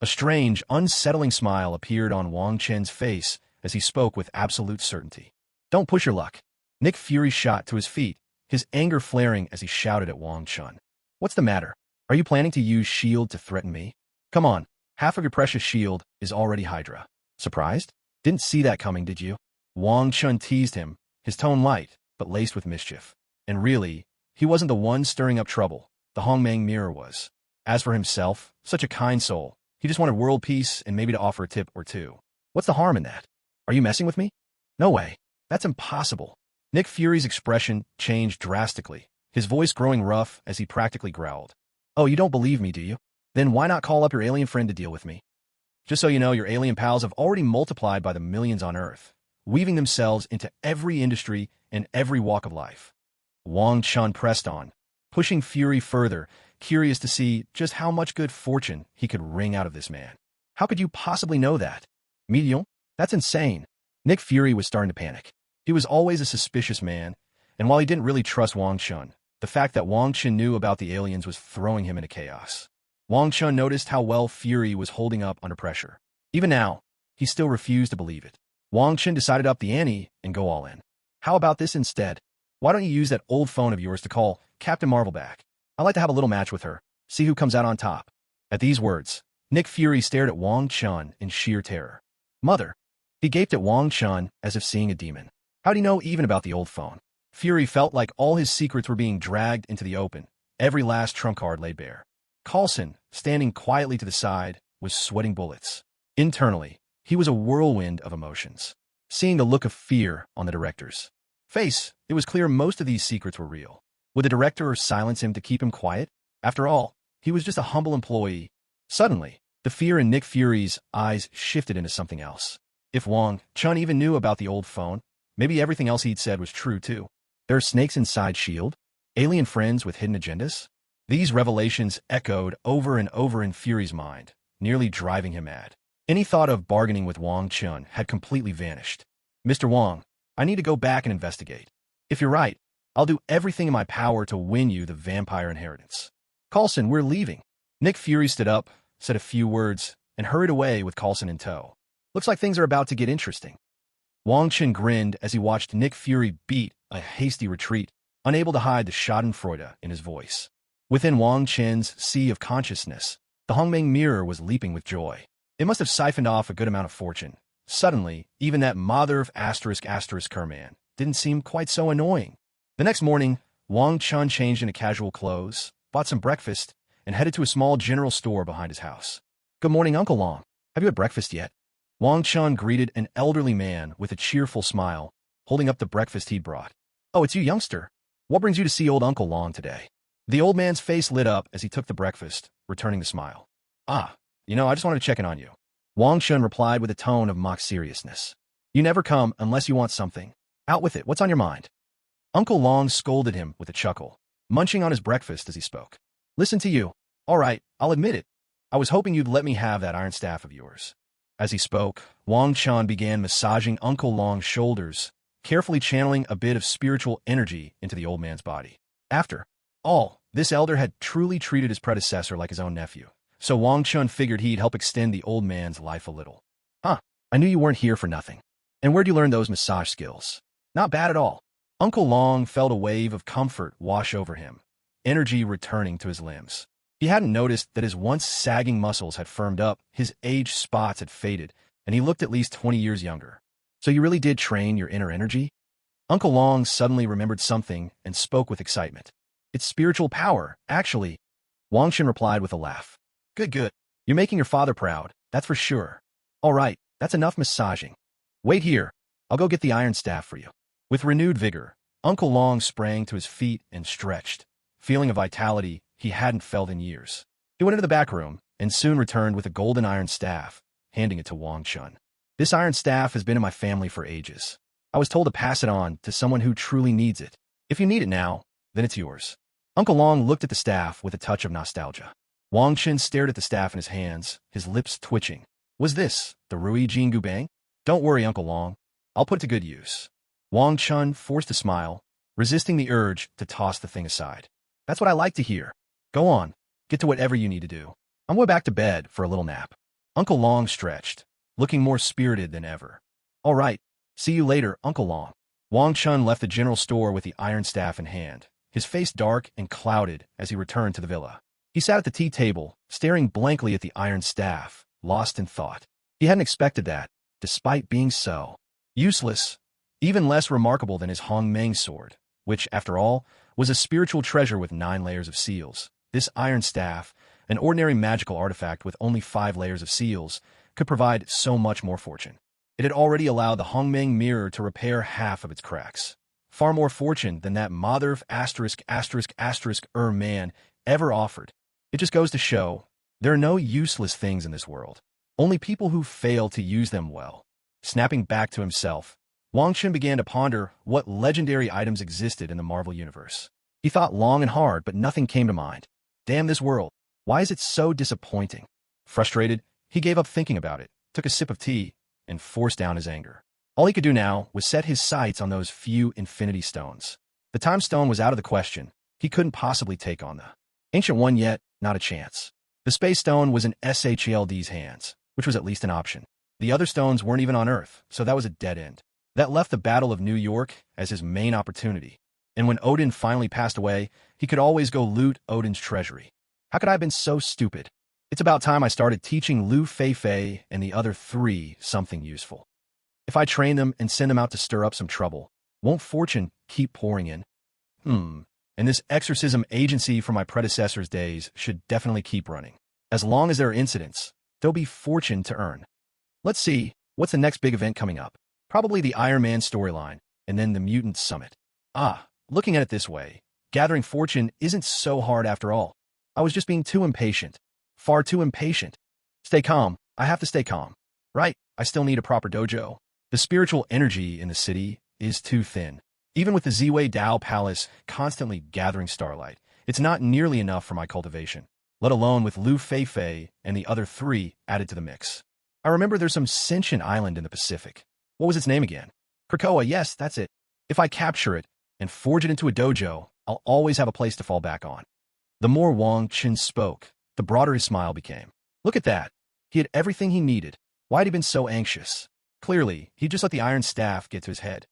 A strange, unsettling smile appeared on Wang Chen's face as he spoke with absolute certainty. Don't push your luck. Nick Fury shot to his feet, his anger flaring as he shouted at Wong Chun. What's the matter? Are you planning to use shield to threaten me? Come on, half of your precious shield is already Hydra. Surprised? Didn't see that coming, did you? Wong Chun teased him, his tone light, but laced with mischief. And really, he wasn't the one stirring up trouble. The Hong Mang mirror was. As for himself, such a kind soul, he just wanted world peace and maybe to offer a tip or two. What's the harm in that? Are you messing with me? No way. That's impossible. Nick Fury's expression changed drastically, his voice growing rough as he practically growled. Oh, you don't believe me, do you? Then why not call up your alien friend to deal with me? Just so you know, your alien pals have already multiplied by the millions on Earth, weaving themselves into every industry and every walk of life. Wong Chun pressed on, pushing Fury further, curious to see just how much good fortune he could wring out of this man. How could you possibly know that? Medium? That's insane. Nick Fury was starting to panic. He was always a suspicious man, and while he didn't really trust Wang Chun, the fact that Wang Chun knew about the aliens was throwing him into chaos. Wang Chun noticed how well Fury was holding up under pressure. Even now, he still refused to believe it. Wang Chun decided to up the ante and go all in. How about this instead? Why don't you use that old phone of yours to call Captain Marvel back? I'd like to have a little match with her, see who comes out on top. At these words, Nick Fury stared at Wang Chun in sheer terror. Mother! He gaped at Wang Chun as if seeing a demon. How'd he know even about the old phone? Fury felt like all his secrets were being dragged into the open, every last trump card laid bare. Coulson, standing quietly to the side, was sweating bullets. Internally, he was a whirlwind of emotions. Seeing the look of fear on the director's face, it was clear most of these secrets were real. Would the director silence him to keep him quiet? After all, he was just a humble employee. Suddenly, the fear in Nick Fury's eyes shifted into something else. If Wang Chun even knew about the old phone, maybe everything else he'd said was true too. There are snakes inside S.H.I.E.L.D.? Alien friends with hidden agendas? These revelations echoed over and over in Fury's mind, nearly driving him mad. Any thought of bargaining with Wang Chun had completely vanished. Mr. Wang, I need to go back and investigate. If you're right, I'll do everything in my power to win you the vampire inheritance. Coulson, we're leaving. Nick Fury stood up, said a few words, and hurried away with Coulson in tow. Looks like things are about to get interesting. Wang Chen grinned as he watched Nick Fury beat a hasty retreat, unable to hide the schadenfreude in his voice. Within Wang Chen's sea of consciousness, the Hong Mang mirror was leaping with joy. It must have siphoned off a good amount of fortune. Suddenly, even that mother of asterisk Kerman didn't seem quite so annoying. The next morning, Wang Chun changed into casual clothes, bought some breakfast, and headed to a small general store behind his house. Good morning, Uncle Long. Have you had breakfast yet? Wang Chun greeted an elderly man with a cheerful smile, holding up the breakfast he'd brought. Oh, it's you, youngster. What brings you to see old Uncle Long today? The old man's face lit up as he took the breakfast, returning the smile. I just wanted to check in on you. Wang Chun replied with a tone of mock seriousness. You never come unless you want something. Out with it. What's on your mind? Uncle Long scolded him with a chuckle, munching on his breakfast as he spoke. Listen to you. All right, I'll admit it. I was hoping you'd let me have that iron staff of yours. As he spoke, Wang Chun began massaging Uncle Long's shoulders, carefully channeling a bit of spiritual energy into the old man's body. After all, this elder had truly treated his predecessor like his own nephew, so Wang Chun figured he'd help extend the old man's life a little. Huh, I knew you weren't here for nothing. And where'd you learn those massage skills? Not bad at all. Uncle Long felt a wave of comfort wash over him, energy returning to his limbs. He hadn't noticed that his once sagging muscles had firmed up, his age spots had faded, and he looked at least 20 years younger. So you really did train your inner energy? Uncle Long suddenly remembered something and spoke with excitement. It's spiritual power, actually. Wang Chen replied with a laugh. Good. You're making your father proud, that's for sure. All right, that's enough massaging. Wait here, I'll go get the iron staff for you. With renewed vigor, Uncle Long sprang to his feet and stretched, feeling a vitality he hadn't felt in years. He went into the back room and soon returned with a golden iron staff, handing it to Wang Chun. This iron staff has been in my family for ages. I was told to pass it on to someone who truly needs it. If you need it now, then it's yours. Uncle Long looked at the staff with a touch of nostalgia. Wang Chen stared at the staff in his hands, his lips twitching. Was this the Rui Jing Gubang? Don't worry, Uncle Long. I'll put it to good use. Wong Chun forced a smile, resisting the urge to toss the thing aside. That's what I like to hear. Go on, get to whatever you need to do. I'm going back to bed for a little nap. Uncle Long stretched, looking more spirited than ever. All right, see you later, Uncle Long. Wang Chun left the general store with the iron staff in hand, his face dark and clouded as he returned to the villa. He sat at the tea table, staring blankly at the iron staff, lost in thought. He hadn't expected that, despite being so useless, even less remarkable than his Hong Mang sword, which, after all, was a spiritual treasure with 9 layers of seals. This iron staff, an ordinary magical artifact with only 5 layers of seals, could provide so much more fortune. It had already allowed the Hong Mang mirror to repair half of its cracks. Far more fortune than that mother of man ever offered. It just goes to show, there are no useless things in this world. Only people who fail to use them well. Snapping back to himself, Wang Chen began to ponder what legendary items existed in the Marvel Universe. He thought long and hard, but nothing came to mind. Damn this world. Why is it so disappointing? Frustrated, he gave up thinking about it, took a sip of tea, and forced down his anger. All he could do now was set his sights on those few infinity stones. The time stone was out of the question. He couldn't possibly take on the ancient one yet, not a chance. The space stone was in SHLD's hands, which was at least an option. The other stones weren't even on Earth, so that was a dead end. That left the Battle of New York as his main opportunity. And when Odin finally passed away, he could always go loot Odin's treasury. How could I have been so stupid? It's about time I started teaching Lu Fei and the other 3 something useful. If I train them and send them out to stir up some trouble, won't fortune keep pouring in? And this exorcism agency from my predecessor's days should definitely keep running. As long as there are incidents, there'll be fortune to earn. Let's see, what's the next big event coming up? Probably the Iron Man storyline, and then the Mutant Summit. Looking at it this way, gathering fortune isn't so hard after all. I was just being too impatient. Far too impatient. Stay calm. I have to stay calm. Right, I still need a proper dojo. The spiritual energy in the city is too thin. Even with the Ziwei Dao Palace constantly gathering starlight, it's not nearly enough for my cultivation, let alone with Lu Fei and the other 3 added to the mix. I remember there's some sentient island in the Pacific. What was its name again? Krakoa, yes, that's it. If I capture it and forge it into a dojo, I'll always have a place to fall back on. The more Wang Chen spoke, the broader his smile became. Look at that. He had everything he needed. Why had he been so anxious? Clearly, he just let the iron staff get to his head.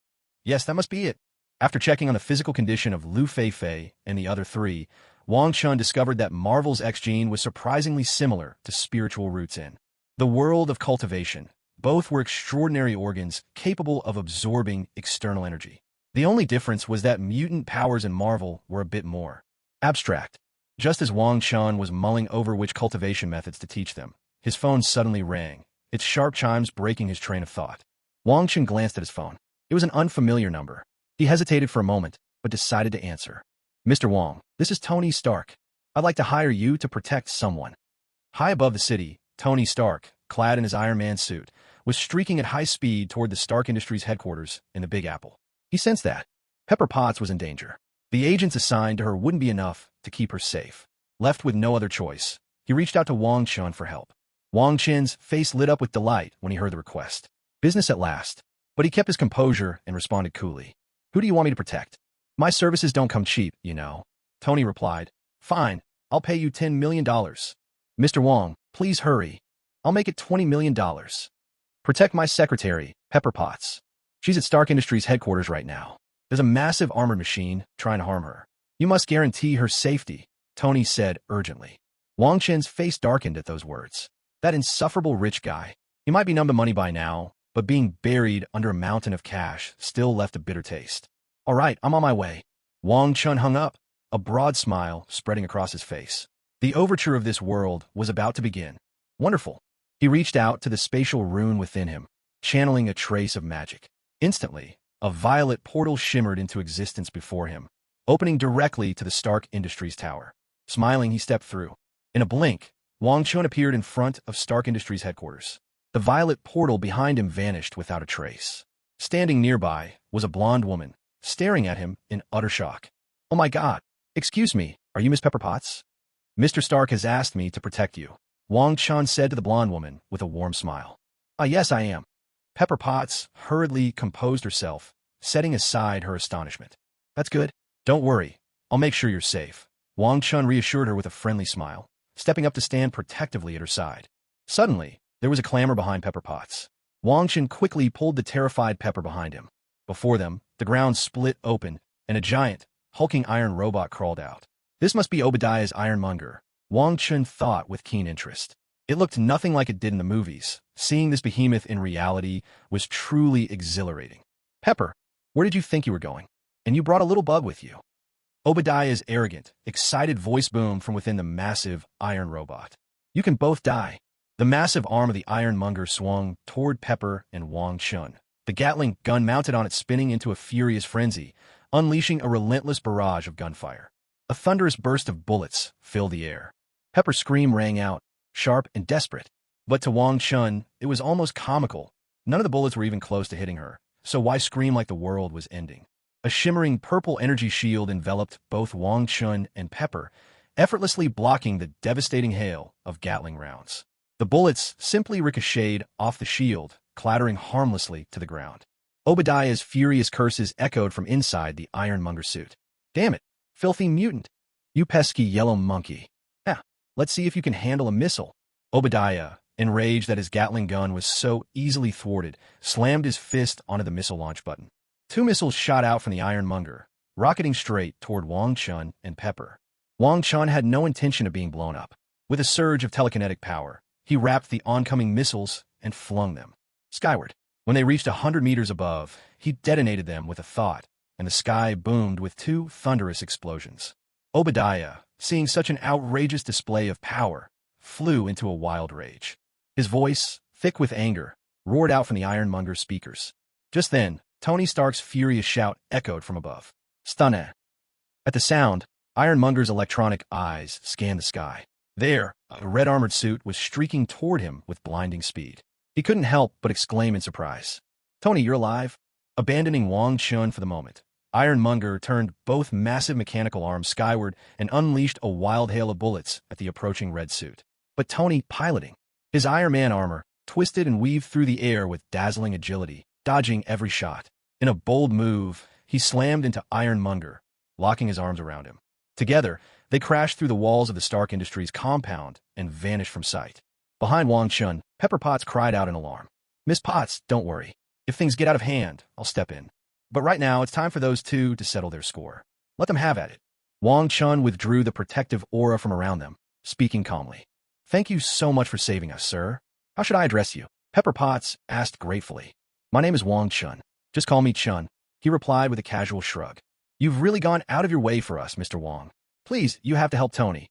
Yes, that must be it. After checking on the physical condition of Lu Fei and the other 3, Wang Chun discovered that Marvel's X gene was surprisingly similar to spiritual roots in the world of cultivation. Both were extraordinary organs capable of absorbing external energy. The only difference was that mutant powers in Marvel were a bit more abstract. Just as Wang Chun was mulling over which cultivation methods to teach them, his phone suddenly rang, its sharp chimes breaking his train of thought. Wang Chun glanced at his phone. It was an unfamiliar number. He hesitated for a moment, but decided to answer. Mr. Wong, this is Tony Stark. I'd like to hire you to protect someone. High above the city, Tony Stark, clad in his Iron Man suit, was streaking at high speed toward the Stark Industries headquarters in the Big Apple. He sensed that Pepper Potts was in danger. The agents assigned to her wouldn't be enough to keep her safe. Left with no other choice, he reached out to Wang Chun for help. Wang Chen's face lit up with delight when he heard the request. Business at last. But he kept his composure and responded coolly. Who do you want me to protect? My services don't come cheap, you know. Tony replied. Fine, I'll pay you $10 million. Mr. Wong, please hurry. I'll make it $20 million. Protect my secretary, Pepper Potts. She's at Stark Industries headquarters right now. There's a massive armored machine trying to harm her. You must guarantee her safety, Tony said urgently. Wang Chen's face darkened at those words. That insufferable rich guy. He might be numb to money by now, but being buried under a mountain of cash still left a bitter taste. All right, I'm on my way. Wang Chun hung up, a broad smile spreading across his face. The overture of this world was about to begin. Wonderful. He reached out to the spatial rune within him, channeling a trace of magic. Instantly, a violet portal shimmered into existence before him, opening directly to the Stark Industries tower. Smiling, he stepped through. In a blink, Wang Chun appeared in front of Stark Industries headquarters. The violet portal behind him vanished without a trace. Standing nearby was a blonde woman, staring at him in utter shock. Oh my god. Excuse me, are you Miss Pepper Potts? Mr. Stark has asked me to protect you, Wong Chun said to the blonde woman with a warm smile. Ah, yes, I am. Pepper Potts hurriedly composed herself, setting aside her astonishment. That's good. Don't worry. I'll make sure you're safe. Wong Chun reassured her with a friendly smile, stepping up to stand protectively at her side. Suddenly, there was a clamor behind Pepper Potts. Wong Chun quickly pulled the terrified Pepper behind him. Before them, the ground split open, and a giant, hulking iron robot crawled out. This must be Obadiah's ironmonger, Wong Chun thought with keen interest. It looked nothing like it did in the movies. Seeing this behemoth in reality was truly exhilarating. Pepper, where did you think you were going? And you brought a little bug with you. Obadiah's arrogant, excited voice boomed from within the massive iron robot. You can both die. The massive arm of the ironmonger swung toward Pepper and Wong Chun. The Gatling gun mounted on it spinning into a furious frenzy, unleashing a relentless barrage of gunfire. A thunderous burst of bullets filled the air. Pepper's scream rang out, sharp and desperate. But to Wong Chun, it was almost comical. None of the bullets were even close to hitting her, so why scream like the world was ending? A shimmering purple energy shield enveloped both Wong Chun and Pepper, effortlessly blocking the devastating hail of Gatling rounds. The bullets simply ricocheted off the shield, clattering harmlessly to the ground. Obadiah's furious curses echoed from inside the ironmonger suit. Damn it, filthy mutant! You pesky yellow monkey. Let's see if you can handle a missile. Obadiah, enraged that his Gatling gun was so easily thwarted, slammed his fist onto the missile launch button. 2 missiles shot out from the ironmonger, rocketing straight toward Wong Chun and Pepper. Wong Chun had no intention of being blown up. With a surge of telekinetic power, he wrapped the oncoming missiles and flung them skyward. When they reached 100 meters above, he detonated them with a thought, and the sky boomed with 2 thunderous explosions. Obadiah, seeing such an outrageous display of power, flew into a wild rage. His voice, thick with anger, roared out from the ironmonger's speakers. Just then, Tony Stark's furious shout echoed from above. Stunna! At the sound, Ironmonger's electronic eyes scanned the sky. There, a red-armored suit was streaking toward him with blinding speed. He couldn't help but exclaim in surprise. Tony, you're alive? Abandoning Wong Chun for the moment, Ironmonger turned both massive mechanical arms skyward and unleashed a wild hail of bullets at the approaching red suit. But Tony, piloting his Iron Man armor, twisted and weaved through the air with dazzling agility, dodging every shot. In a bold move, he slammed into Ironmonger, locking his arms around him. Together, they crashed through the walls of the Stark Industries compound and vanished from sight. Behind Wong Chun, Pepper Potts cried out in alarm. Miss Potts, don't worry. If things get out of hand, I'll step in. But right now, it's time for those two to settle their score. Let them have at it. Wong Chun withdrew the protective aura from around them, speaking calmly. Thank you so much for saving us, sir. How should I address you? Pepper Potts asked gratefully. My name is Wong Chun. Just call me Chun, he replied with a casual shrug. You've really gone out of your way for us, Mr. Wong. Please, you have to help Tony.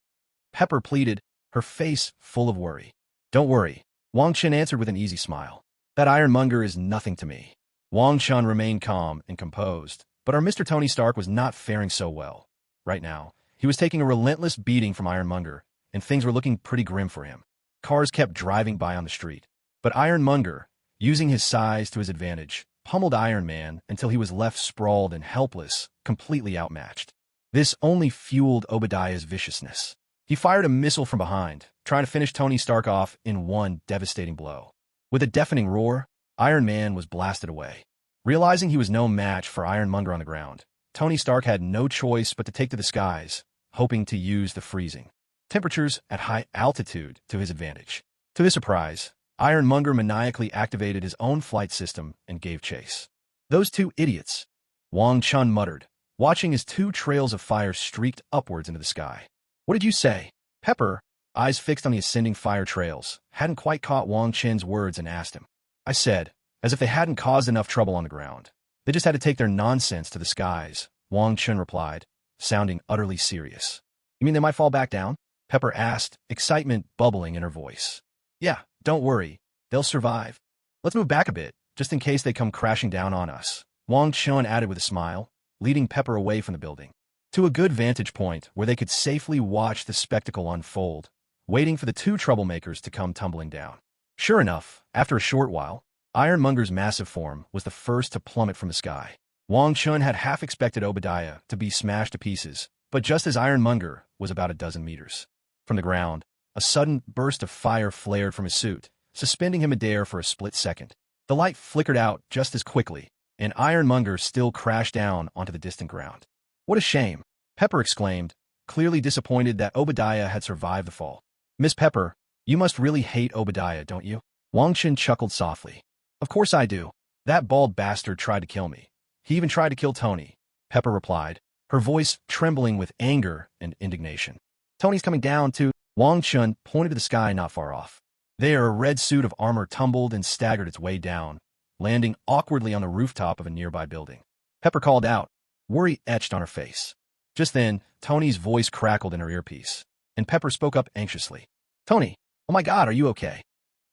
Pepper pleaded, her face full of worry. Don't worry, Wong Chun answered with an easy smile. That Ironmonger is nothing to me. Wong Chun remained calm and composed, but our Mr. Tony Stark was not faring so well. Right now, he was taking a relentless beating from Ironmonger, and things were looking pretty grim for him. Cars kept driving by on the street, but Ironmonger, using his size to his advantage, pummeled Iron Man until he was left sprawled and helpless, completely outmatched. This only fueled Obadiah's viciousness. He fired a missile from behind, trying to finish Tony Stark off in one devastating blow. With a deafening roar, Iron Man was blasted away. Realizing he was no match for Ironmonger on the ground, Tony Stark had no choice but to take to the skies, hoping to use the freezing temperatures at high altitude to his advantage. To his surprise, Ironmonger maniacally activated his own flight system and gave chase. Those two idiots, Wong Chun muttered, watching as 2 trails of fire streaked upwards into the sky. What did you say? Pepper, eyes fixed on the ascending fire trails, hadn't quite caught Wong Chun's words and asked him. I said, as if they hadn't caused enough trouble on the ground. They just had to take their nonsense to the skies, Wong Chun replied, sounding utterly serious. You mean they might fall back down? Pepper asked, excitement bubbling in her voice. Yeah, don't worry. They'll survive. Let's move back a bit, just in case they come crashing down on us, Wong Chun added with a smile, leading Pepper away from the building, to a good vantage point where they could safely watch the spectacle unfold, waiting for the 2 troublemakers to come tumbling down. Sure enough, after a short while, Ironmonger's massive form was the first to plummet from the sky. Wong Chun had half expected Obadiah to be smashed to pieces, but just as Ironmonger was about a dozen meters from the ground, a sudden burst of fire flared from his suit, suspending him midair for a split second. The light flickered out just as quickly, and Ironmonger still crashed down onto the distant ground. What a shame, Pepper exclaimed, clearly disappointed that Obadiah had survived the fall. Miss Pepper, you must really hate Obadiah, don't you? Wang Chen chuckled softly. Of course I do. That bald bastard tried to kill me. He even tried to kill Tony, Pepper replied, her voice trembling with anger and indignation. Tony's coming down too. Wang Chun pointed to the sky not far off. There, a red suit of armor tumbled and staggered its way down, landing awkwardly on the rooftop of a nearby building. Pepper called out, worry etched on her face. Just then, Tony's voice crackled in her earpiece, and Pepper spoke up anxiously. Tony, oh my God, are you okay?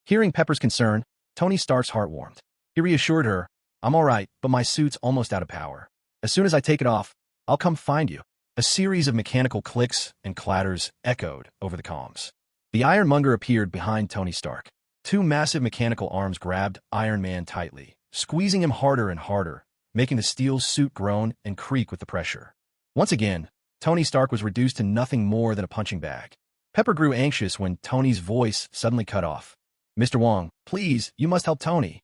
Hearing Pepper's concern, Tony Stark's heart warmed. He reassured her, I'm all right, but my suit's almost out of power. As soon as I take it off, I'll come find you. A series of mechanical clicks and clatters echoed over the comms. The Ironmonger appeared behind Tony Stark. Two massive mechanical arms grabbed Iron Man tightly, squeezing him harder and harder, making the steel suit groan and creak with the pressure. Once again, Tony Stark was reduced to nothing more than a punching bag. Pepper grew anxious when Tony's voice suddenly cut off. Mr. Wong, please, you must help Tony.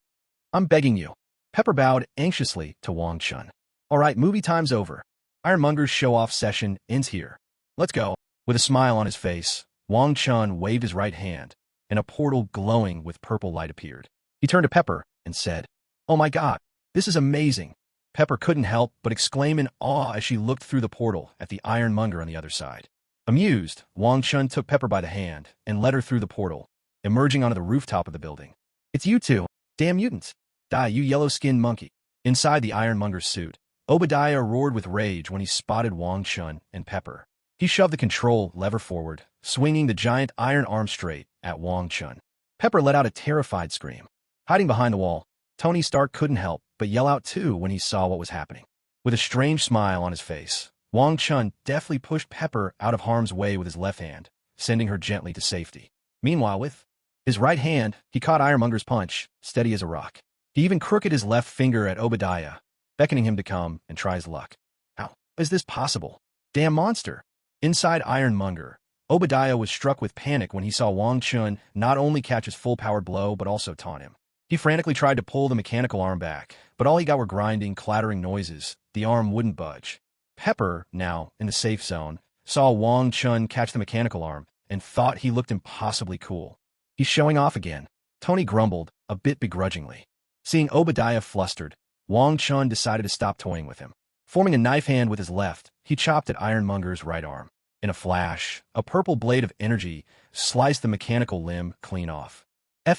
I'm begging you. Pepper bowed anxiously to Wang Chun. All right, movie time's over. Ironmonger's show-off session ends here. Let's go. With a smile on his face, Wang Chun waved his right hand, and a portal glowing with purple light appeared. He turned to Pepper and said, Oh my God, this is amazing. Pepper couldn't help but exclaim in awe as she looked through the portal at the Ironmonger on the other side. Amused, Wang Chun took Pepper by the hand and led her through the portal, emerging onto the rooftop of the building. It's you two. Damn mutants. Die, you yellow-skinned monkey. Inside the Ironmonger's suit, Obadiah roared with rage when he spotted Wang Chun and Pepper. He shoved the control lever forward, swinging the giant iron arm straight at Wang Chun. Pepper let out a terrified scream. Hiding behind the wall, Tony Stark couldn't help but yell out too when he saw what was happening. With a strange smile on his face, Wang Chun deftly pushed Pepper out of harm's way with his left hand, sending her gently to safety. Meanwhile, with his right hand, he caught Ironmonger's punch, steady as a rock. He even crooked his left finger at Obadiah, beckoning him to come and try his luck. How is this possible? Damn monster! Inside Ironmonger, Obadiah was struck with panic when he saw Wang Chun not only catch his full-powered blow but also taunt him. He frantically tried to pull the mechanical arm back, but all he got were grinding, clattering noises. The arm wouldn't budge. Pepper, now in the safe zone, saw Wang Chun catch the mechanical arm and thought he looked impossibly cool. He's showing off again. Tony grumbled, a bit begrudgingly. Seeing Obadiah flustered, Wang Chun decided to stop toying with him. Forming a knife hand with his left, he chopped at Ironmonger's right arm. In a flash, a purple blade of energy sliced the mechanical limb clean off.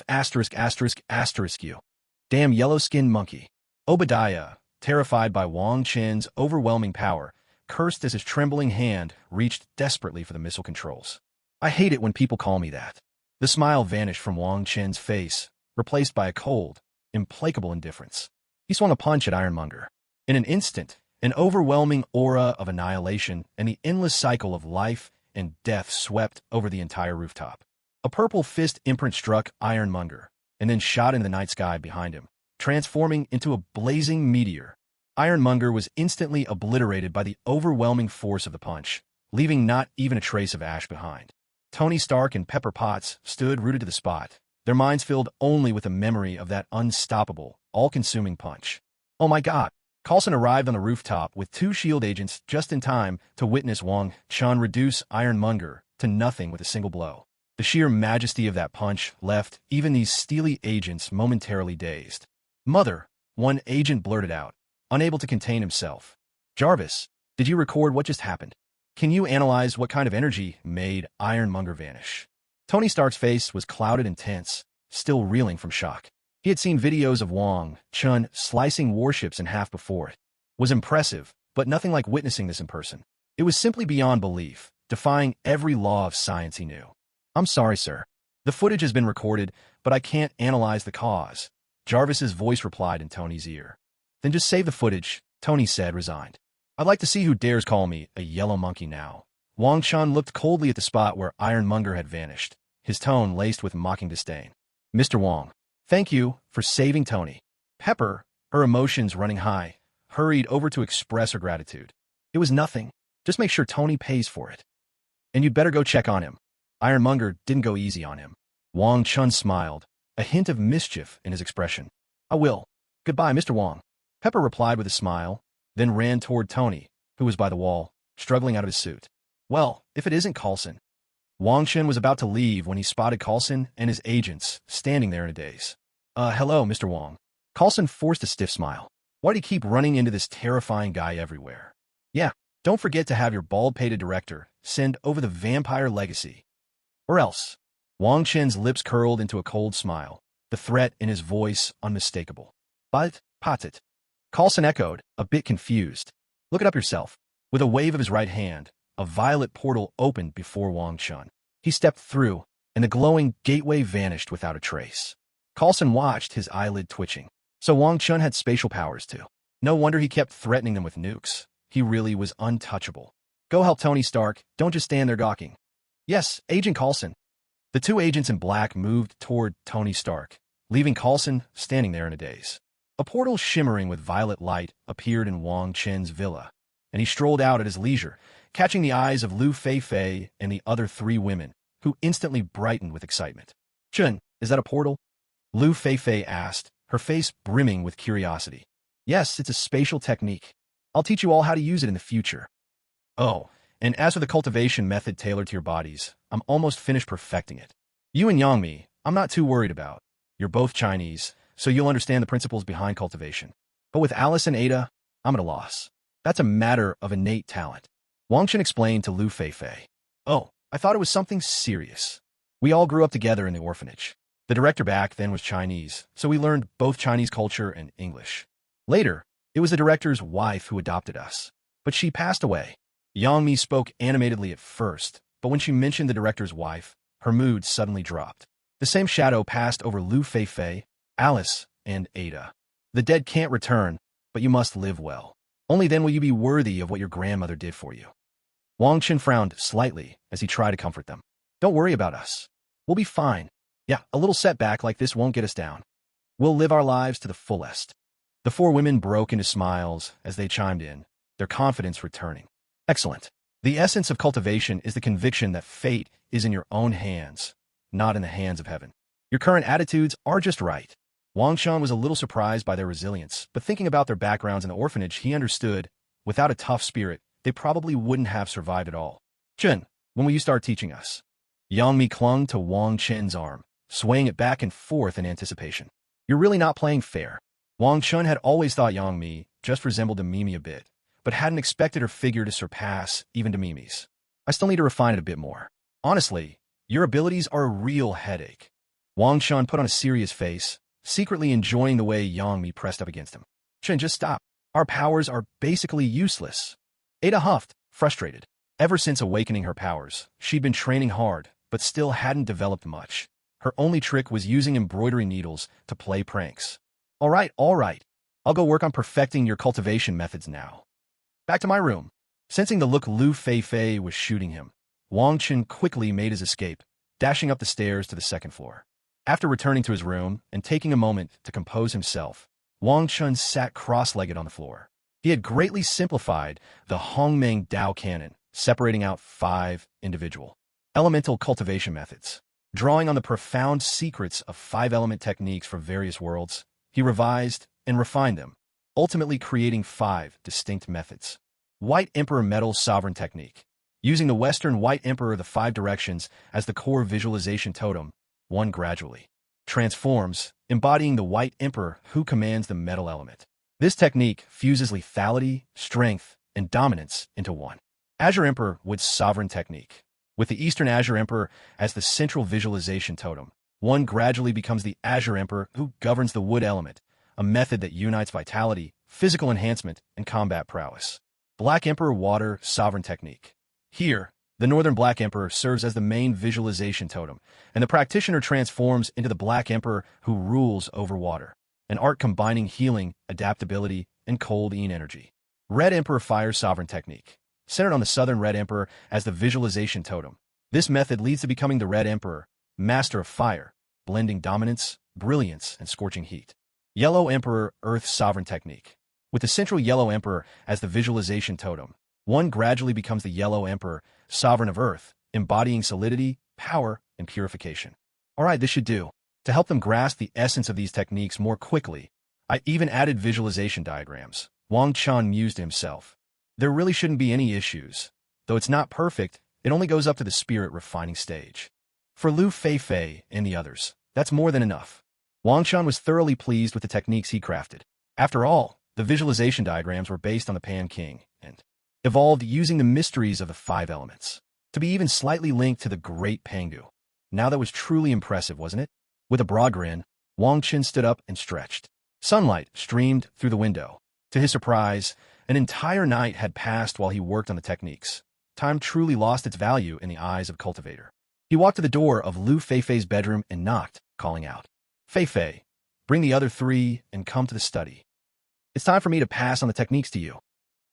F**************************************************************************************************************************่uh Wang's overwhelming power cursed as his trembling hand reached desperately for the missile controls. I hate it when people call me that. The smile vanished from Wang Chen's face, replaced by a cold, implacable indifference. He swung a punch at Ironmonger. In an instant, an overwhelming aura of annihilation and the endless cycle of life and death swept over the entire rooftop. A purple fist imprint struck Ironmonger, and then shot into the night sky behind him, transforming into a blazing meteor. Ironmonger was instantly obliterated by the overwhelming force of the punch, leaving not even a trace of ash behind. Tony Stark and Pepper Potts stood rooted to the spot, their minds filled only with the memory of that unstoppable, all-consuming punch. Oh my God! Coulson arrived on the rooftop with 2 SHIELD agents just in time to witness Wang Chun reduce Ironmonger to nothing with a single blow. The sheer majesty of that punch left even these steely agents momentarily dazed. Mother, one agent blurted out, unable to contain himself. Jarvis, did you record what just happened? Can you analyze what kind of energy made Ironmonger vanish? Tony Stark's face was clouded and tense, still reeling from shock. He had seen videos of Wang Chun slicing warships in half before. It was impressive, but nothing like witnessing this in person. It was simply beyond belief, defying every law of science he knew. I'm sorry, sir. The footage has been recorded, but I can't analyze the cause. Jarvis's voice replied in Tony's ear. Then just save the footage, Tony said, resigned. I'd like to see who dares call me a yellow monkey now. Wang Chun looked coldly at the spot where Ironmonger had vanished, his tone laced with mocking disdain. Mr. Wong, thank you for saving Tony. Pepper, her emotions running high, hurried over to express her gratitude. It was nothing. Just make sure Tony pays for it. And you'd better go check on him. Ironmonger didn't go easy on him. Wong Chun smiled, a hint of mischief in his expression. I will. Goodbye, Mr. Wong. Pepper replied with a smile, then ran toward Tony, who was by the wall, struggling out of his suit. Well, if it isn't Coulson. Wang Chen was about to leave when he spotted Coulson and his agents standing there in a daze. Hello, Mr. Wong. Coulson forced a stiff smile. Why do you keep running into this terrifying guy everywhere? Yeah, don't forget to have your bald-pated director send over the vampire legacy. Or else. Wang Chen's lips curled into a cold smile, the threat in his voice unmistakable. But, Patit. Coulson echoed, a bit confused. Look it up yourself. With a wave of his right hand, a violet portal opened before Wang Chun. He stepped through, and the glowing gateway vanished without a trace. Coulson watched, his eyelid twitching. So Wang Chun had spatial powers too. No wonder he kept threatening them with nukes. He really was untouchable. Go help Tony Stark, don't just stand there gawking. Yes, Agent Coulson. The two agents in black moved toward Tony Stark, leaving Coulson standing there in a daze. A portal shimmering with violet light appeared in Wang Chen's villa, and he strolled out at his leisure, catching the eyes of Lu Fei and the other three women, who instantly brightened with excitement. Chun, is that a portal? Lu Fei asked, her face brimming with curiosity. Yes, it's a spatial technique. I'll teach you all how to use it in the future. Oh, and as for the cultivation method tailored to your bodies, I'm almost finished perfecting it. You and Yangmi, I'm not too worried about. You're both Chinese, so you'll understand the principles behind cultivation. But with Alice and Ada, I'm at a loss. That's a matter of innate talent. Wang Chen explained to Lu Fei. Oh, I thought it was something serious. We all grew up together in the orphanage. The director back then was Chinese, so we learned both Chinese culture and English. Later, it was the director's wife who adopted us. But she passed away. Yangmi spoke animatedly at first, but when she mentioned the director's wife, her mood suddenly dropped. The same shadow passed over Lu Fei, Alice, and Ada. The dead can't return, but you must live well. Only then will you be worthy of what your grandmother did for you. Wang Chen frowned slightly as he tried to comfort them. Don't worry about us. We'll be fine. Yeah, a little setback like this won't get us down. We'll live our lives to the fullest. The four women broke into smiles as they chimed in, their confidence returning. Excellent. The essence of cultivation is the conviction that fate is in your own hands, not in the hands of heaven. Your current attitudes are just right. Wang Chun was a little surprised by their resilience, but thinking about their backgrounds in the orphanage, he understood, without a tough spirit, they probably wouldn't have survived at all. Chun, when will you start teaching us? Yangmi clung to Wang Chen's arm, swaying it back and forth in anticipation. You're really not playing fair. Wang Chun had always thought Yangmi just resembled Mimi a bit, but hadn't expected her figure to surpass even Mimi's. I still need to refine it a bit more. Honestly, your abilities are a real headache. Wang Chun put on a serious face, secretly enjoying the way Yangmi pressed up against him. Chun, just stop. Our powers are basically useless. Ada huffed, frustrated. Ever since awakening her powers, she'd been training hard, but still hadn't developed much. Her only trick was using embroidery needles to play pranks. All right. I'll go work on perfecting your cultivation methods now. Back to my room. Sensing the look Lu Fei was shooting him, Wang Chen quickly made his escape, dashing up the stairs to the second floor. After returning to his room and taking a moment to compose himself, Wang Chun sat cross-legged on the floor. He had greatly simplified the Hong Mang Dao canon, separating out 5 individual elemental cultivation methods. Drawing on the profound secrets of 5-element techniques from various worlds, he revised and refined them, ultimately creating 5 distinct methods. White Emperor Metal Sovereign Technique. Using the Western White Emperor of the 5 directions as the core visualization totem, one gradually transforms, embodying the White Emperor who commands the metal element. This technique fuses lethality, strength, and dominance into one. Azure Emperor Wood's Sovereign Technique. With the Eastern Azure Emperor as the central visualization totem, one gradually becomes the Azure Emperor who governs the wood element, a method that unites vitality, physical enhancement, and combat prowess. Black Emperor Water Sovereign Technique. Here, the Northern Black Emperor serves as the main visualization totem, and the practitioner transforms into the Black Emperor who rules over water, an art combining healing, adaptability, and cold energy. Red Emperor Fire Sovereign Technique. Centered on the Southern Red Emperor as the visualization totem, this method leads to becoming the Red Emperor, master of fire, blending dominance, brilliance, and scorching heat. Yellow Emperor Earth Sovereign Technique. With the central Yellow Emperor as the visualization totem, one gradually becomes the Yellow Emperor, sovereign of Earth, embodying solidity, power, and purification. All right, this should do. To help them grasp the essence of these techniques more quickly, I even added visualization diagrams. Wong Chun mused to himself. There really shouldn't be any issues. Though it's not perfect, it only goes up to the spirit refining stage. For Lu Feifei and the others, that's more than enough. Wang Chen was thoroughly pleased with the techniques he crafted. After all, the visualization diagrams were based on the Pan King and evolved using the mysteries of the 5 elements, to be even slightly linked to the Great Pangu. Now that was truly impressive, wasn't it? With a broad grin, Wang Chen stood up and stretched. Sunlight streamed through the window. To his surprise, an entire night had passed while he worked on the techniques. Time truly lost its value in the eyes of Cultivator. He walked to the door of Lu Feifei's bedroom and knocked, calling out, "Feifei, bring the other 3 and come to the study. It's time for me to pass on the techniques to you."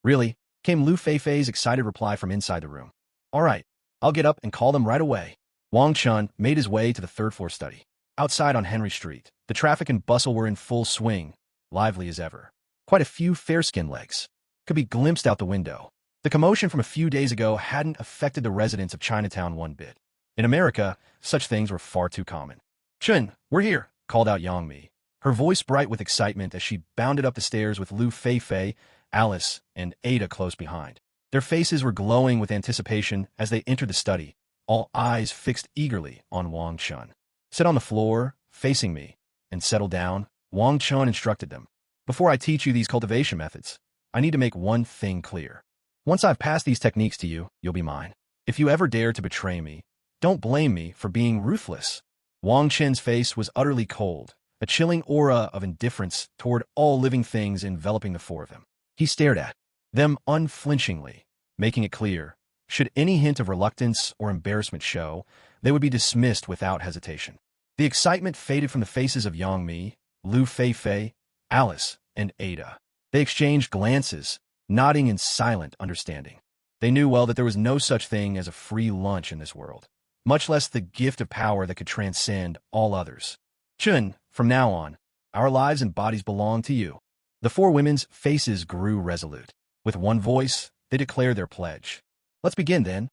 "Really?" came Lu Feifei's excited reply from inside the room. "All right, I'll get up and call them right away." Wang Chun made his way to the 3rd-floor study. Outside on Henry Street, the traffic and bustle were in full swing, lively as ever. Quite a few fair-skinned legs could be glimpsed out the window. The commotion from a few days ago hadn't affected the residents of Chinatown one bit. In America, such things were far too common. "Chun, we're here," called out Yang Mi, her voice bright with excitement as she bounded up the stairs with Lu Feifei, Alice, and Ada close behind. Their faces were glowing with anticipation as they entered the study, all eyes fixed eagerly on Wang Chun. "Sit on the floor, facing me, and settle down," Wang Chun instructed them. "Before I teach you these cultivation methods, I need to make one thing clear. Once I've passed these techniques to you, you'll be mine. If you ever dare to betray me, don't blame me for being ruthless." Wang Chen's face was utterly cold, a chilling aura of indifference toward all living things enveloping the 4 of them. He stared at them unflinchingly, making it clear, should any hint of reluctance or embarrassment show, they would be dismissed without hesitation. The excitement faded from the faces of Yang Mi, Lu Feifei, Alice, and Ada. They exchanged glances, nodding in silent understanding. They knew well that there was no such thing as a free lunch in this world, much less the gift of power that could transcend all others. "Chun, from now on, our lives and bodies belong to you." The 4 women's faces grew resolute. With one voice, they declared their pledge. "Let's begin, then."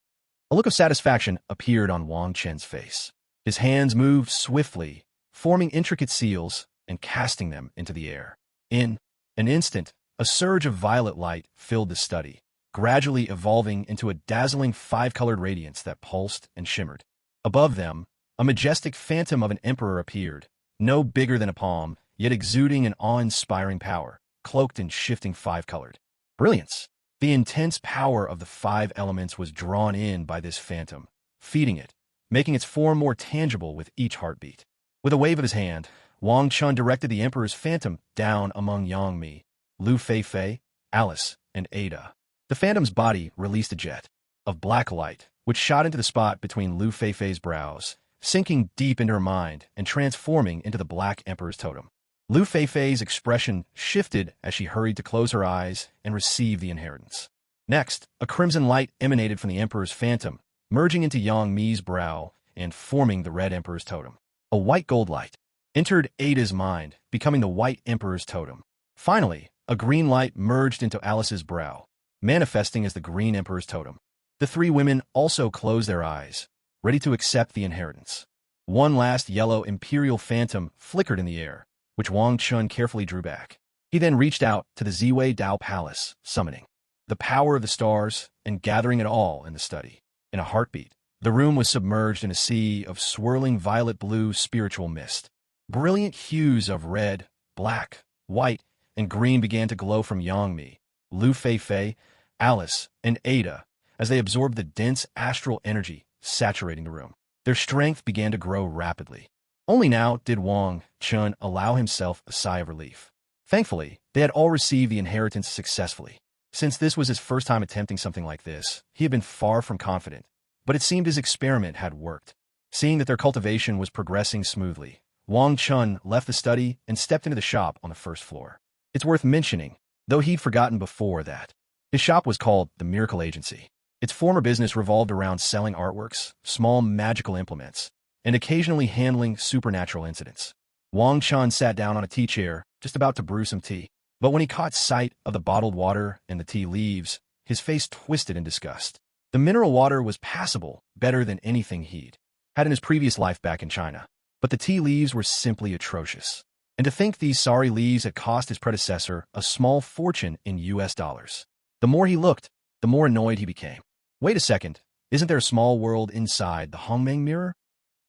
A look of satisfaction appeared on Wang Chen's face. His hands moved swiftly, forming intricate seals and casting them into the air. In an instant, a surge of violet light filled the study, gradually evolving into a dazzling 5-colored radiance that pulsed and shimmered. Above them, a majestic phantom of an emperor appeared, no bigger than a palm, yet exuding an awe-inspiring power, cloaked in shifting 5-colored brilliance. The intense power of the 5 elements was drawn in by this phantom, feeding it, making its form more tangible with each heartbeat. With a wave of his hand, Wang Chun directed the emperor's phantom down among Yang Mi, Lu Feifei, Alice, and Ada. The phantom's body released a jet of black light, which shot into the spot between Lu Feifei's brows, sinking deep into her mind and transforming into the Black Emperor's totem. Lu Feifei's expression shifted as she hurried to close her eyes and receive the inheritance. Next, a crimson light emanated from the Emperor's phantom, merging into Yang Mi's brow and forming the Red Emperor's totem. A white gold light entered Ada's mind, becoming the White Emperor's totem. Finally, a green light merged into Alice's brow, manifesting as the Green Emperor's totem. The 3 women also closed their eyes, ready to accept the inheritance. One last yellow imperial phantom flickered in the air, which Wang Chun carefully drew back. He then reached out to the Ziwei Dao Palace, summoning the power of the stars and gathering it all in the study. In a heartbeat, the room was submerged in a sea of swirling violet-blue spiritual mist. Brilliant hues of red, black, white, and green began to glow from Yang Mi, Lu Feifei, Alice, and Ada as they absorbed the dense astral energy saturating the room. Their strength began to grow rapidly. Only now did Wang Chun allow himself a sigh of relief. Thankfully, they had all received the inheritance successfully. Since this was his first time attempting something like this, he had been far from confident, but it seemed his experiment had worked. Seeing that their cultivation was progressing smoothly, Wang Chun left the study and stepped into the shop on the 1st floor. It's worth mentioning, though he'd forgotten before, that his shop was called the Miracle Agency. Its former business revolved around selling artworks, small magical implements, and occasionally handling supernatural incidents. Wang Chun sat down on a tea chair, just about to brew some tea. But when he caught sight of the bottled water and the tea leaves, his face twisted in disgust. The mineral water was passable, better than anything he'd had in his previous life back in China. But the tea leaves were simply atrocious. And to think these sorry leaves had cost his predecessor a small fortune in US dollars. The more he looked, the more annoyed he became. Wait a second, isn't there a small world inside the Hong Mang mirror?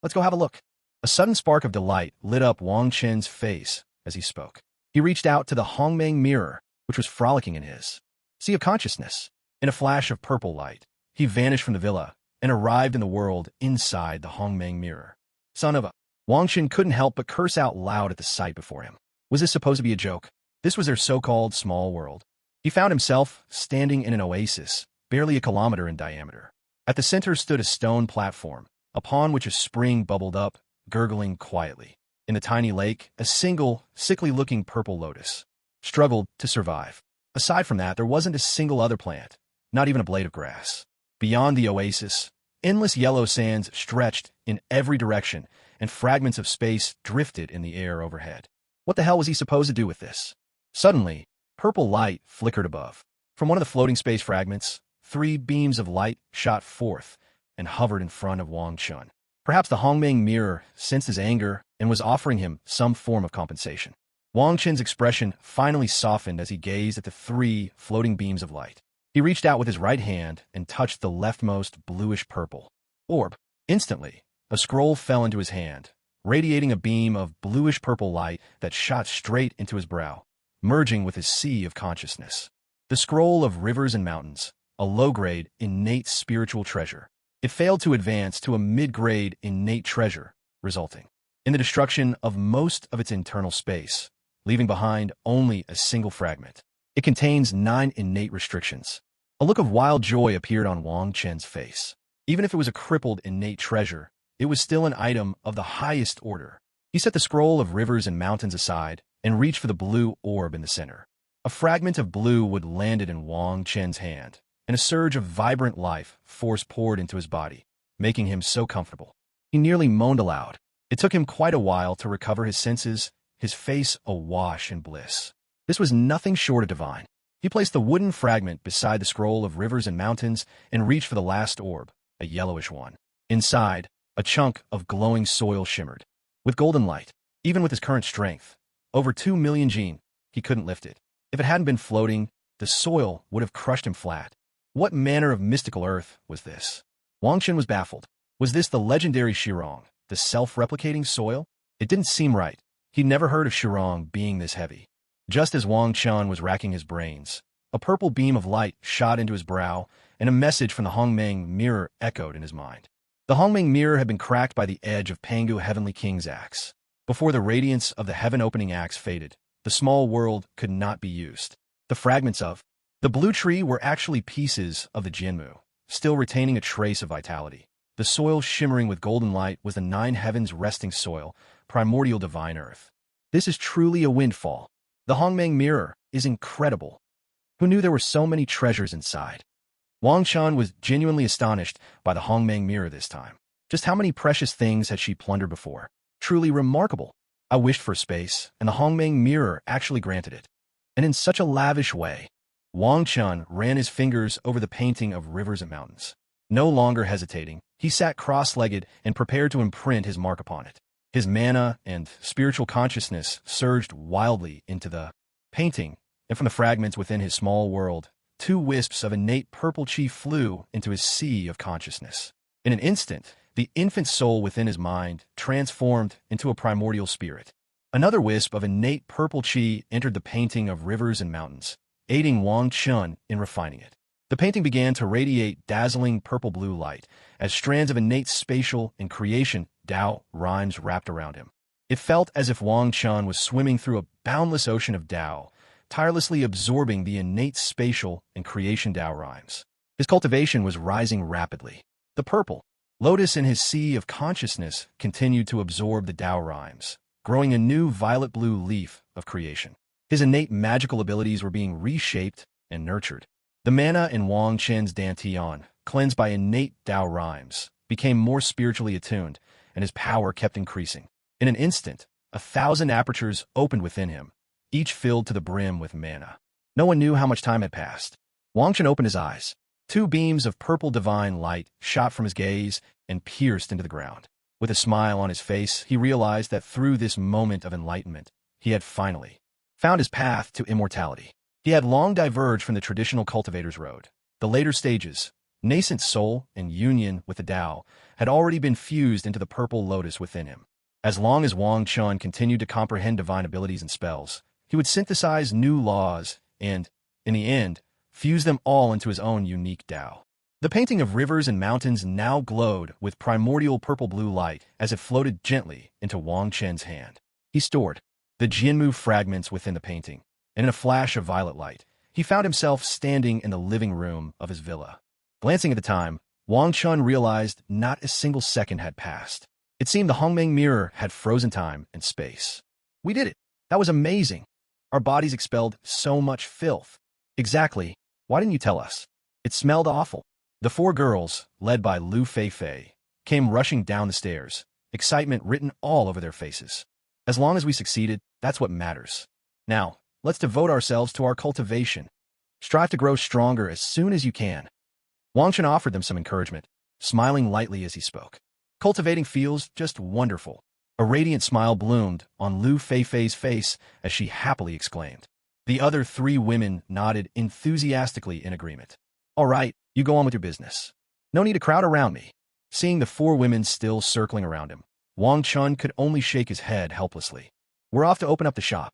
Let's go have a look. A sudden spark of delight lit up Wang Chen's face as he spoke. He reached out to the Hong Mang mirror, which was frolicking in his sea of consciousness. In a flash of purple light, he vanished from the villa and arrived in the world inside the Hong Mang mirror. Son of a... Wang Chen couldn't help but curse out loud at the sight before him. Was this supposed to be a joke? This was their so-called small world. He found himself standing in an oasis, barely a kilometer in diameter. At the center stood a stone platform, upon which a spring bubbled up, gurgling quietly. In the tiny lake, a single, sickly-looking purple lotus struggled to survive. Aside from that, there wasn't a single other plant, not even a blade of grass. Beyond the oasis, endless yellow sands stretched in every direction, and fragments of space drifted in the air overhead. What the hell was he supposed to do with this? Suddenly, purple light flickered above. From one of the floating space fragments, 3 beams of light shot forth and hovered in front of Wang Chun. Perhaps the Hong Mang mirror sensed his anger and was offering him some form of compensation. Wang Chen's expression finally softened as he gazed at the 3 floating beams of light. He reached out with his right hand and touched the leftmost bluish-purple orb. Instantly, a scroll fell into his hand, radiating a beam of bluish-purple light that shot straight into his brow, merging with his sea of consciousness. The scroll of rivers and mountains, a low-grade, innate spiritual treasure. It failed to advance to a mid-grade innate treasure, resulting in the destruction of most of its internal space, leaving behind only a single fragment. It contains 9 innate restrictions. A look of wild joy appeared on Wang Chen's face. Even if it was a crippled innate treasure, it was still an item of the highest order. He set the scroll of rivers and mountains aside and reached for the blue orb in the center. A fragment of blue wood landed in Wang Chen's hand, and a surge of vibrant life force poured into his body, making him so comfortable. He nearly moaned aloud. It took him quite a while to recover his senses, his face awash in bliss. This was nothing short of divine. He placed the wooden fragment beside the scroll of rivers and mountains and reached for the last orb, a yellowish one. Inside, a chunk of glowing soil shimmered with golden light. Even with his current strength, over 2 million gene, he couldn't lift it. If it hadn't been floating, the soil would have crushed him flat. What manner of mystical earth was this? Wang Chen was baffled. Was this the legendary Shirong, the self-replicating soil? It didn't seem right. He'd never heard of Shirong being this heavy. Just as Wang Chen was racking his brains, a purple beam of light shot into his brow, and a message from the Hong Mang mirror echoed in his mind. The Hong Mang mirror had been cracked by the edge of Pangu Heavenly King's axe. Before the radiance of the heaven-opening axe faded, the small world could not be used. The fragments of the blue tree were actually pieces of the Jinmu, still retaining a trace of vitality. The soil shimmering with golden light was the 9 heavens resting soil, primordial divine earth. This is truly a windfall. The Hong Mang mirror is incredible. Who knew there were so many treasures inside? Wang Chen was genuinely astonished by the Hong Mang mirror this time. Just how many precious things had she plundered before? Truly remarkable. I wished for space, and the Hong Mang mirror actually granted it. And in such a lavish way. Wang Chen ran his fingers over the painting of rivers and mountains. No longer hesitating, he sat cross-legged and prepared to imprint his mark upon it. His mana and spiritual consciousness surged wildly into the painting, and from the fragments within his small world, 2 wisps of innate purple chi flew into his sea of consciousness. In an instant, the infant soul within his mind transformed into a primordial spirit. Another wisp of innate purple chi entered the painting of rivers and mountains, aiding Wang Chen in refining it. The painting began to radiate dazzling purple-blue light as strands of innate spatial and creation Tao rhymes wrapped around him. It felt as if Wang Chen was swimming through a boundless ocean of Tao, tirelessly absorbing the innate spatial and creation Tao rhymes. His cultivation was rising rapidly. The purple lotus in his sea of consciousness continued to absorb the Tao rhymes, growing a new violet-blue leaf of creation. His innate magical abilities were being reshaped and nurtured. The mana in Wang Chen's dantian, cleansed by innate Tao rhymes, became more spiritually attuned, and his power kept increasing. In an instant, 1,000 apertures opened within him, each filled to the brim with mana. No one knew how much time had passed. Wang Chen opened his eyes. Two beams of purple divine light shot from his gaze and pierced into the ground. With a smile on his face, he realized that through this moment of enlightenment, he had finally found his path to immortality. He had long diverged from the traditional cultivator's road. The later stages, nascent soul and union with the Tao, had already been fused into the purple lotus within him. As long as Wang Chun continued to comprehend divine abilities and spells, he would synthesize new laws and, in the end, fuse them all into his own unique Tao. The painting of rivers and mountains now glowed with primordial purple-blue light as it floated gently into Wang Chen's hand. He stored the Jianmu fragments within the painting, and in a flash of violet light, he found himself standing in the living room of his villa. Glancing at the time, Wang Chun realized not a single second had passed. It seemed the Hong Mang mirror had frozen time and space. We did it. That was amazing. Our bodies expelled so much filth. Exactly. Why didn't you tell us? It smelled awful. The four girls, led by Lu Fei, came rushing down the stairs, excitement written all over their faces. As long as we succeeded, that's what matters. Now, let's devote ourselves to our cultivation. Strive to grow stronger as soon as you can. Wang Chen offered them some encouragement, smiling lightly as he spoke. Cultivating feels just wonderful. A radiant smile bloomed on Lu Fei's face as she happily exclaimed. The other three women nodded enthusiastically in agreement. All right, you go on with your business. No need to crowd around me. Seeing the four women still circling around him, Wang Chun could only shake his head helplessly. We're off to open up the shop.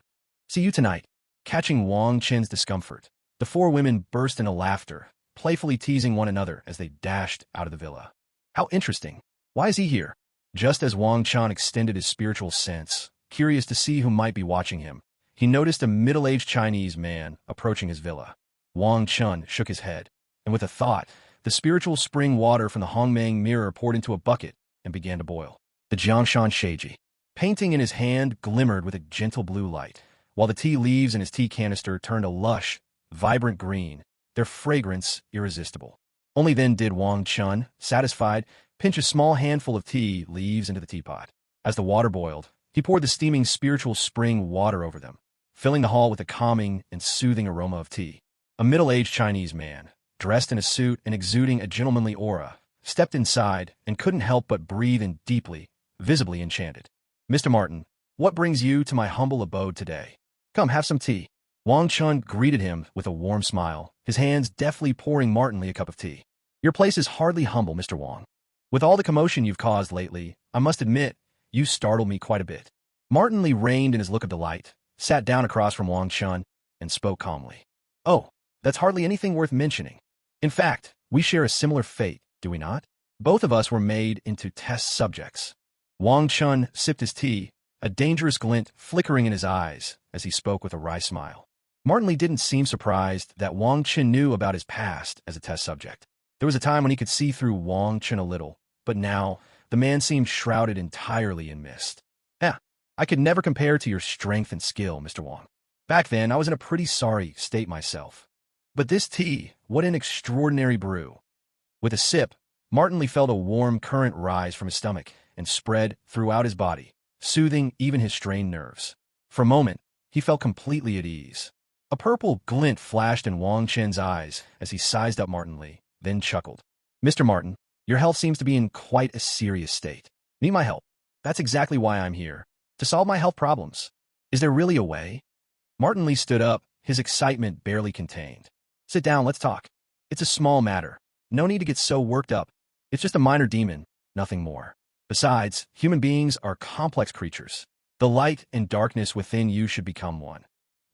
See you tonight. Catching Wang Chen's discomfort, the four women burst into laughter, playfully teasing one another as they dashed out of the villa. How interesting. Why is he here? Just as Wang Chun extended his spiritual sense, curious to see who might be watching him, he noticed a middle-aged Chinese man approaching his villa. Wang Chun shook his head, and with a thought, the spiritual spring water from the Hong Mang mirror poured into a bucket and began to boil. The Jiangshan Sheiji, painting in his hand, glimmered with a gentle blue light, while the tea leaves in his tea canister turned a lush, vibrant green, their fragrance irresistible. Only then did Wang Chun, satisfied, pinch a small handful of tea leaves into the teapot. As the water boiled, he poured the steaming spiritual spring water over them, filling the hall with a calming and soothing aroma of tea. A middle-aged Chinese man, dressed in a suit and exuding a gentlemanly aura, stepped inside and couldn't help but breathe in deeply, visibly enchanted. Mr. Martin, what brings you to my humble abode today? Come, have some tea. Wang Chun greeted him with a warm smile, his hands deftly pouring Martinly a cup of tea. Your place is hardly humble, Mr. Wang. With all the commotion you've caused lately, I must admit, you startled me quite a bit. Martinly reined in his look of delight, sat down across from Wang Chun, and spoke calmly. Oh, that's hardly anything worth mentioning. In fact, we share a similar fate, do we not? Both of us were made into test subjects. Wang Chun sipped his tea, a dangerous glint flickering in his eyes as he spoke with a wry smile. Martinly didn't seem surprised that Wang Chen knew about his past as a test subject. There was a time when he could see through Wang Chen a little, but now the man seemed shrouded entirely in mist. I could never compare to your strength and skill, Mr. Wang. Back then, I was in a pretty sorry state myself. But this tea, what an extraordinary brew. With a sip, Martinly felt a warm current rise from his stomach and spread throughout his body, soothing even his strained nerves. For a moment, he felt completely at ease. A purple glint flashed in Wang Chen's eyes as he sized up Martinly, then chuckled. Mr. Martin, your health seems to be in quite a serious state. Need my help? That's exactly why I'm here, to solve my health problems. Is there really a way? Martinly stood up, his excitement barely contained. Sit down, let's talk. It's a small matter. No need to get so worked up. It's just a minor demon, nothing more. Besides, human beings are complex creatures. The light and darkness within you should become one.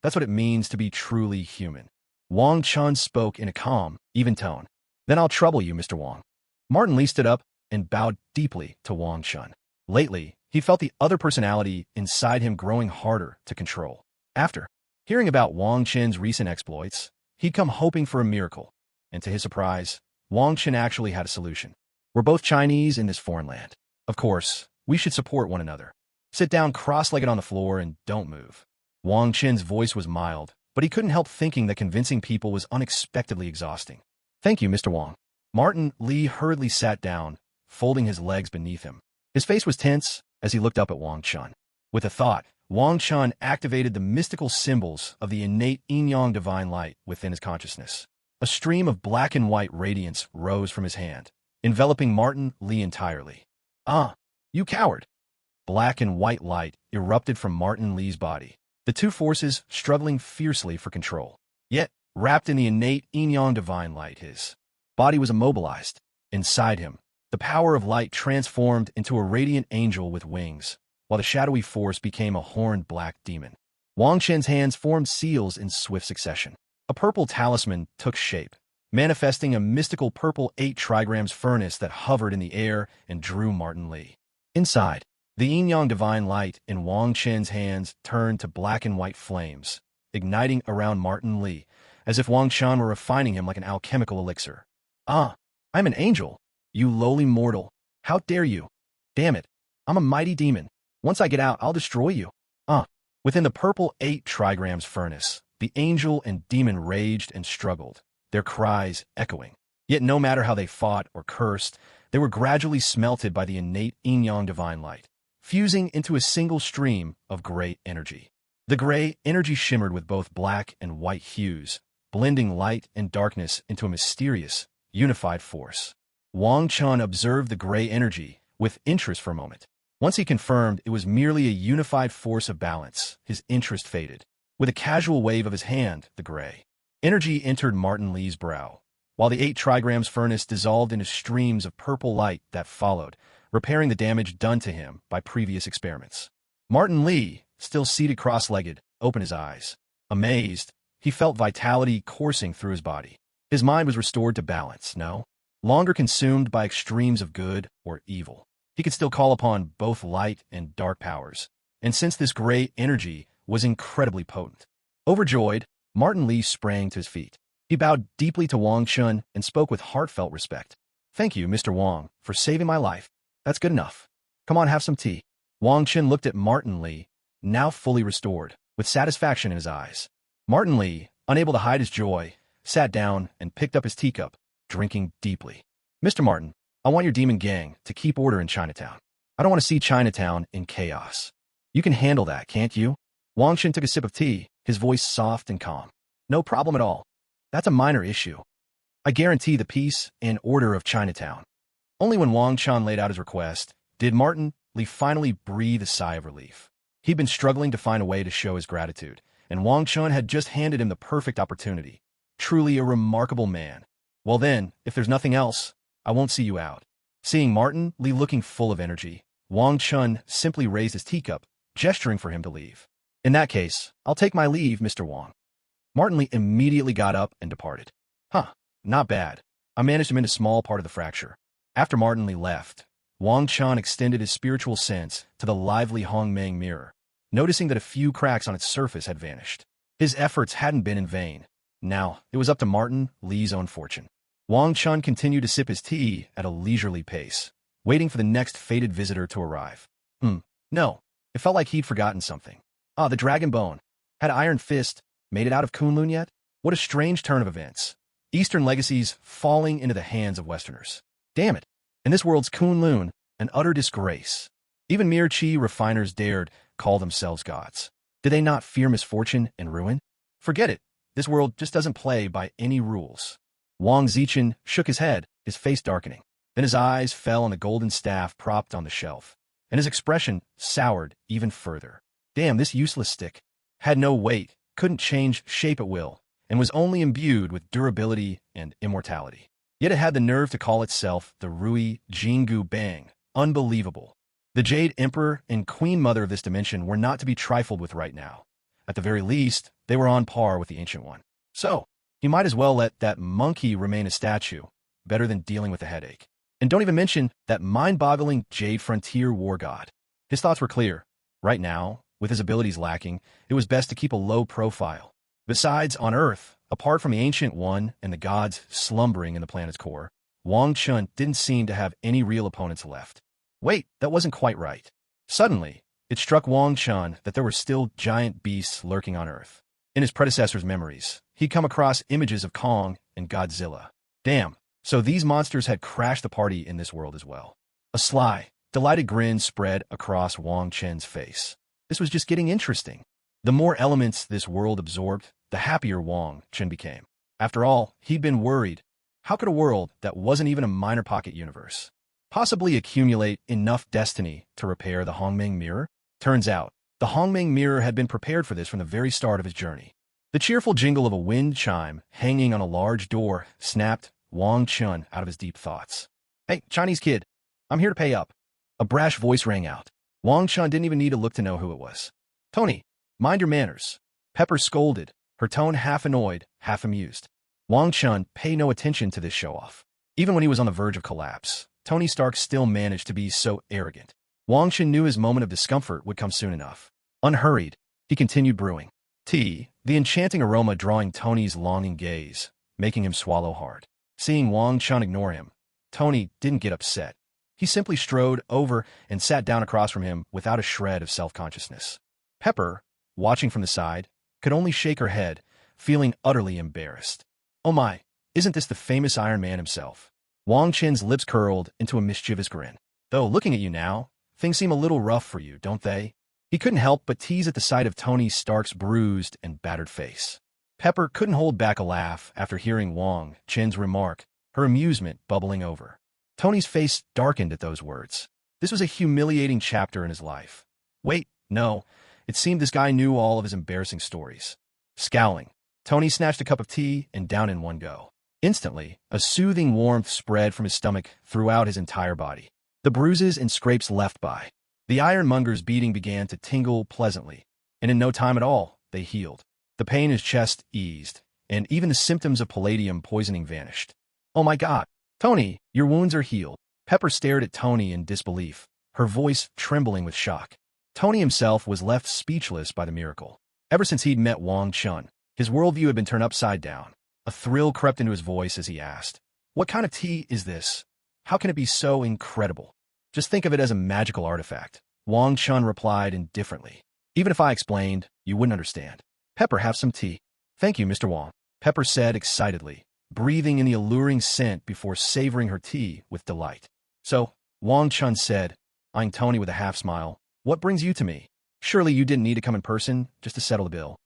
That's what it means to be truly human. Wang Chun spoke in a calm, even tone. Then I'll trouble you, Mr. Wang. Martinly stood up and bowed deeply to Wang Chun. Lately, he felt the other personality inside him growing harder to control. After hearing about Wang Chen's recent exploits, he'd come hoping for a miracle. And to his surprise, Wang Chen actually had a solution. We're both Chinese in this foreign land. Of course, we should support one another. Sit down cross-legged on the floor and don't move. Wang Chen's voice was mild, but he couldn't help thinking that convincing people was unexpectedly exhausting. Thank you, Mr. Wang. Martin Li hurriedly sat down, folding his legs beneath him. His face was tense as he looked up at Wang Chun. With a thought, Wang Chun activated the mystical symbols of the innate yin-yang divine light within his consciousness. A stream of black and white radiance rose from his hand, enveloping Martin Li entirely. "Ah, you coward!" Black and white light erupted from Martin Li's body, the two forces struggling fiercely for control. Yet, wrapped in the innate yin-yang divine light, his body was immobilized. Inside him, the power of light transformed into a radiant angel with wings, while the shadowy force became a horned black demon. Wang Chen's hands formed seals in swift succession. A purple talisman took shape, manifesting a mystical purple 8 trigrams furnace that hovered in the air and drew Martin Li. Inside, the yin-yang divine light in Wang Chen's hands turned to black and white flames, igniting around Martin Li, as if Wang Chen were refining him like an alchemical elixir. "Ah, I'm an angel, you lowly mortal. How dare you? Damn it, I'm a mighty demon. Once I get out, I'll destroy you." Within the purple 8 trigrams furnace, the angel and demon raged and struggled, their cries echoing. Yet no matter how they fought or cursed, they were gradually smelted by the innate yin-yang divine light, fusing into a single stream of gray energy. The gray energy shimmered with both black and white hues, blending light and darkness into a mysterious, unified force. Wang Chun observed the gray energy with interest for a moment. Once he confirmed it was merely a unified force of balance, his interest faded. With a casual wave of his hand, the gray energy entered Martin Li's brow, while the 8 trigrams furnace dissolved into streams of purple light that followed, repairing the damage done to him by previous experiments. Martin Li, still seated cross-legged, opened his eyes. Amazed, he felt vitality coursing through his body. His mind was restored to balance, no longer consumed by extremes of good or evil. He could still call upon both light and dark powers, and since this gray energy was incredibly potent. Overjoyed, Martin Li sprang to his feet. He bowed deeply to Wang Chun and spoke with heartfelt respect. "Thank you, Mr. Wang, for saving my life. That's good enough. Come on, have some tea." Wang Chun looked at Martin Li, now fully restored, with satisfaction in his eyes. Martin Li, unable to hide his joy, sat down and picked up his teacup, drinking deeply. "Mr. Martin, I want your demon gang to keep order in Chinatown. I don't want to see Chinatown in chaos. You can handle that, can't you?" Wang Chen took a sip of tea, his voice soft and calm. "No problem at all. That's a minor issue. I guarantee the peace and order of Chinatown." Only when Wang Chen laid out his request did Martin Li finally breathe a sigh of relief. He'd been struggling to find a way to show his gratitude, and Wang Chen had just handed him the perfect opportunity. Truly a remarkable man. "Well then, if there's nothing else, I won't see you out." Seeing Martin Li looking full of energy, Wang Chun simply raised his teacup, gesturing for him to leave. "In that case, I'll take my leave, Mr. Wang." Martin Li immediately got up and departed. Not bad. I managed to mend a small part of the fracture." After Martin Li left, Wang Chun extended his spiritual sense to the lively Hong Mang mirror, noticing that a few cracks on its surface had vanished. His efforts hadn't been in vain. Now, it was up to Martin Li's own fortune. Wang Chun continued to sip his tea at a leisurely pace, waiting for the next fated visitor to arrive. No, it felt like he'd forgotten something. The dragon bone. Had Iron Fist made it out of Kunlun yet? What a strange turn of events. Eastern legacies falling into the hands of Westerners. Damn it. In this world's Kunlun, an utter disgrace. Even mere chi refiners dared call themselves gods. Did they not fear misfortune and ruin? Forget it. This world just doesn't play by any rules. Wang Zichen shook his head, his face darkening. Then his eyes fell on the golden staff propped on the shelf, and his expression soured even further. Damn, this useless stick had no weight, couldn't change shape at will, and was only imbued with durability and immortality. Yet it had the nerve to call itself the Rui Jingu Bang. Unbelievable. The Jade Emperor and Queen Mother of this dimension were not to be trifled with right now. At the very least, they were on par with the Ancient One. So, he might as well let that monkey remain a statue, better than dealing with a headache. And don't even mention that mind-boggling Jade Frontier War God. His thoughts were clear. Right now, with his abilities lacking, it was best to keep a low profile. Besides, on Earth, apart from the Ancient One and the gods slumbering in the planet's core, Wang Chun didn't seem to have any real opponents left. Wait, that wasn't quite right. Suddenly, it struck Wang Chun that there were still giant beasts lurking on Earth. In his predecessor's memories, he'd come across images of Kong and Godzilla. Damn, so these monsters had crashed the party in this world as well. A sly, delighted grin spread across Wang Chen's face. This was just getting interesting. The more elements this world absorbed, the happier Wang Chen became. After all, he'd been worried. How could a world that wasn't even a minor pocket universe possibly accumulate enough destiny to repair the Hong Mang mirror? Turns out, the Hong Mang mirror had been prepared for this from the very start of his journey. The cheerful jingle of a wind chime hanging on a large door snapped Wang Chun out of his deep thoughts. "Hey, Chinese kid, I'm here to pay up." A brash voice rang out. Wang Chun didn't even need to look to know who it was. "Tony, mind your manners." Pepper scolded, her tone half annoyed, half amused. Wang Chun paid no attention to this show-off. Even when he was on the verge of collapse, Tony Stark still managed to be so arrogant. Wang Chun knew his moment of discomfort would come soon enough. Unhurried, he continued brewing tea, the enchanting aroma drawing Tony's longing gaze, making him swallow hard. Seeing Wang Chun ignore him, Tony didn't get upset. He simply strode over and sat down across from him without a shred of self-consciousness. Pepper, watching from the side, could only shake her head, feeling utterly embarrassed. "Oh my, isn't this the famous Iron Man himself?" Wang Chen's lips curled into a mischievous grin. "Though, looking at you now, things seem a little rough for you, don't they?" He couldn't help but tease at the sight of Tony Stark's bruised and battered face. Pepper couldn't hold back a laugh after hearing Wang Chen's remark, her amusement bubbling over. Tony's face darkened at those words. This was a humiliating chapter in his life. Wait, no, it seemed this guy knew all of his embarrassing stories. Scowling, Tony snatched a cup of tea and down in one go. Instantly, a soothing warmth spread from his stomach throughout his entire body. The bruises and scrapes left by. The ironmonger's beating began to tingle pleasantly, and in no time at all, they healed. The pain in his chest eased, and even the symptoms of palladium poisoning vanished. "Oh my God, Tony, your wounds are healed." Pepper stared at Tony in disbelief, her voice trembling with shock. Tony himself was left speechless by the miracle. Ever since he'd met Wang Chun, his worldview had been turned upside down. A thrill crept into his voice as he asked, "What kind of tea is this? How can it be so incredible?" "Just think of it as a magical artifact," Wang Chun replied indifferently. "Even if I explained, you wouldn't understand." "Pepper, have some tea." "Thank you, Mr. Wang," Pepper said excitedly, breathing in the alluring scent before savoring her tea with delight. "So," Wang Chun said, eyeing Tony with a half-smile, "what brings you to me? Surely you didn't need to come in person just to settle the bill."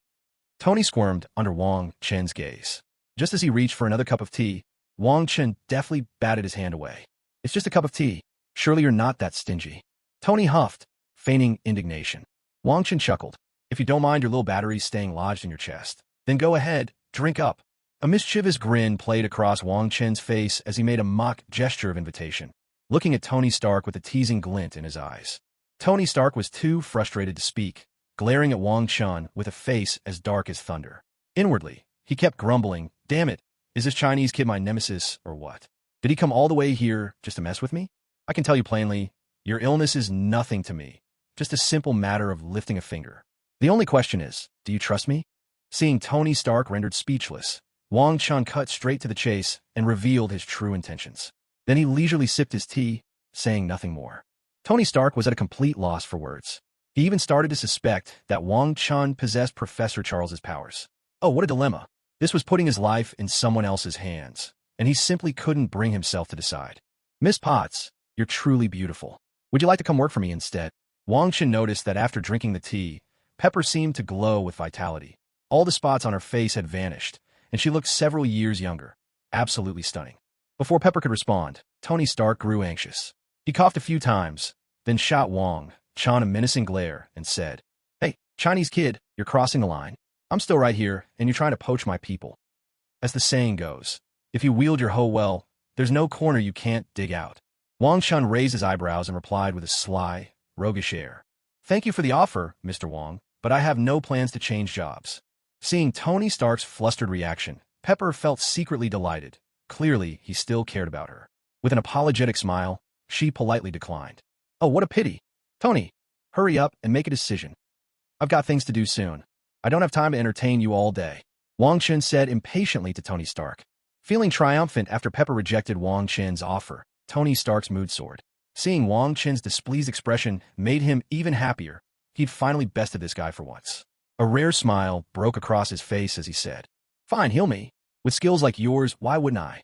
Tony squirmed under Wang Chen's gaze. Just as he reached for another cup of tea, Wang Chen deftly batted his hand away. "It's just a cup of tea. Surely you're not that stingy." Tony huffed, feigning indignation. Wang Chen chuckled. "If you don't mind your little batteries staying lodged in your chest, then go ahead, drink up." A mischievous grin played across Wang Chen's face as he made a mock gesture of invitation, looking at Tony Stark with a teasing glint in his eyes. Tony Stark was too frustrated to speak, glaring at Wang Chun with a face as dark as thunder. Inwardly, he kept grumbling, "Damn it, is this Chinese kid my nemesis or what? Did he come all the way here just to mess with me? I can tell you plainly, your illness is nothing to me, just a simple matter of lifting a finger. The only question is, do you trust me?" Seeing Tony Stark rendered speechless, Wang Chun cut straight to the chase and revealed his true intentions. Then he leisurely sipped his tea, saying nothing more. Tony Stark was at a complete loss for words. He even started to suspect that Wang Chun possessed Professor Charles's powers. Oh, what a dilemma. This was putting his life in someone else's hands, and he simply couldn't bring himself to decide. "Miss Potts, you're truly beautiful. Would you like to come work for me instead?" Wang Chen noticed that after drinking the tea, Pepper seemed to glow with vitality. All the spots on her face had vanished, and she looked several years younger. Absolutely stunning. Before Pepper could respond, Tony Stark grew anxious. He coughed a few times, then shot Wang Chun a menacing glare and said, "Hey, Chinese kid, you're crossing the line. I'm still right here, and you're trying to poach my people. As the saying goes, if you wield your hoe well, there's no corner you can't dig out." Wang Chun raised his eyebrows and replied with a sly, roguish air, "Thank you for the offer, Mr. Wang, but I have no plans to change jobs." Seeing Tony Stark's flustered reaction, Pepper felt secretly delighted. Clearly, he still cared about her. With an apologetic smile, she politely declined. "Oh, what a pity. Tony, hurry up and make a decision. I've got things to do soon. I don't have time to entertain you all day," Wang Chen said impatiently to Tony Stark. Feeling triumphant after Pepper rejected Wang Chen's offer, Tony Stark's mood soared. Seeing Wang Chen's displeased expression made him even happier. He'd finally bested this guy for once. A rare smile broke across his face as he said, "Fine, heal me. With skills like yours, why wouldn't I?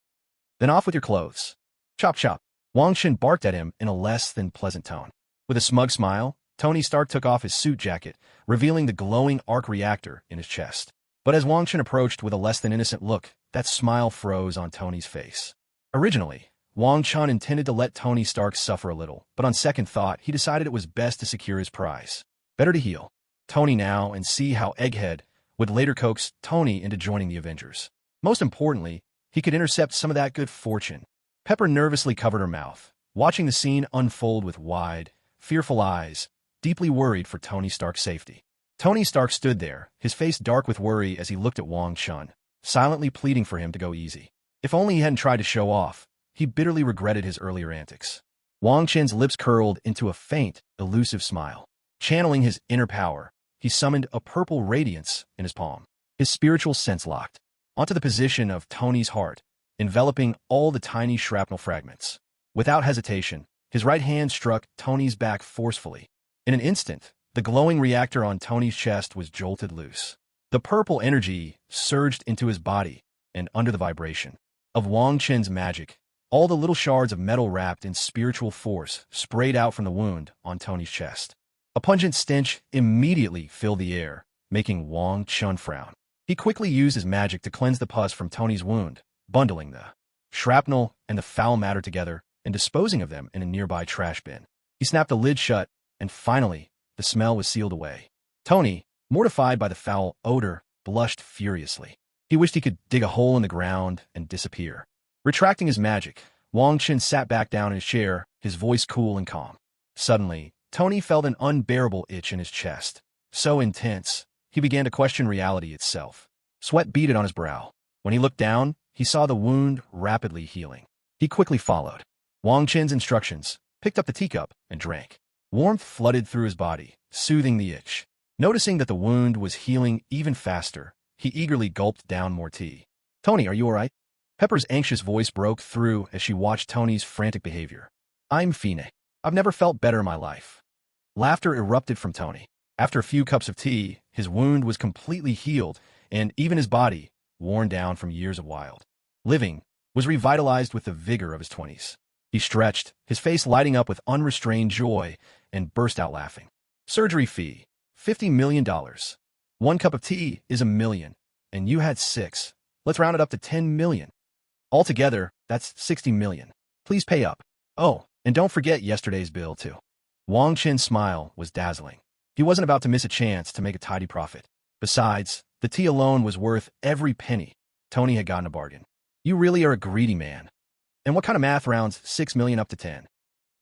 Then off with your clothes." Chop chop. Wang Chen barked at him in a less than pleasant tone. With a smug smile, Tony Stark took off his suit jacket, revealing the glowing arc reactor in his chest. But as Wang Chen approached with a less-than-innocent look, that smile froze on Tony's face. Originally, Wong Chun intended to let Tony Stark suffer a little, but on second thought, he decided it was best to secure his prize. Better to heal Tony now and see how Egghead would later coax Tony into joining the Avengers. Most importantly, he could intercept some of that good fortune. Pepper nervously covered her mouth, watching the scene unfold with wide, fearful eyes, deeply worried for Tony Stark's safety. Tony Stark stood there, his face dark with worry as he looked at Wong Chun, silently pleading for him to go easy. If only he hadn't tried to show off, he bitterly regretted his earlier antics. Wong Chen's lips curled into a faint, elusive smile. Channeling his inner power, he summoned a purple radiance in his palm. His spiritual sense locked onto the position of Tony's heart, enveloping all the tiny shrapnel fragments. Without hesitation, his right hand struck Tony's back forcefully. In an instant, the glowing reactor on Tony's chest was jolted loose. The purple energy surged into his body, and under the vibration of Wong Chen's magic, all the little shards of metal wrapped in spiritual force sprayed out from the wound on Tony's chest. A pungent stench immediately filled the air, making Wong Chun frown. He quickly used his magic to cleanse the pus from Tony's wound, bundling the shrapnel and the foul matter together and disposing of them in a nearby trash bin. He snapped the lid shut, and finally, the smell was sealed away. Tony, mortified by the foul odor, blushed furiously. He wished he could dig a hole in the ground and disappear. Retracting his magic, Wong Chen sat back down in his chair, his voice cool and calm. Suddenly, Tony felt an unbearable itch in his chest. So intense, he began to question reality itself. Sweat beaded on his brow. When he looked down, he saw the wound rapidly healing. He quickly followed Wong Chen's instructions, picked up the teacup, and drank. Warmth flooded through his body, soothing the itch. Noticing that the wound was healing even faster, he eagerly gulped down more tea. "Tony, are you all right?" Pepper's anxious voice broke through as she watched Tony's frantic behavior. "I'm fine. I've never felt better in my life." Laughter erupted from Tony. After a few cups of tea, his wound was completely healed, and even his body, worn down from years of wild living, was revitalized with the vigor of his 20s. He stretched, his face lighting up with unrestrained joy, and burst out laughing. "Surgery fee, $50 million. 1 cup of tea is $1 million, and you had 6. Let's round it up to 10 million. Altogether, that's 60 million. Please pay up. Oh, and don't forget yesterday's bill, too." Wong Chen's smile was dazzling. He wasn't about to miss a chance to make a tidy profit. Besides, the tea alone was worth every penny. Tony had gotten a bargain. "You really are a greedy man. And what kind of math rounds 6 million up to 10?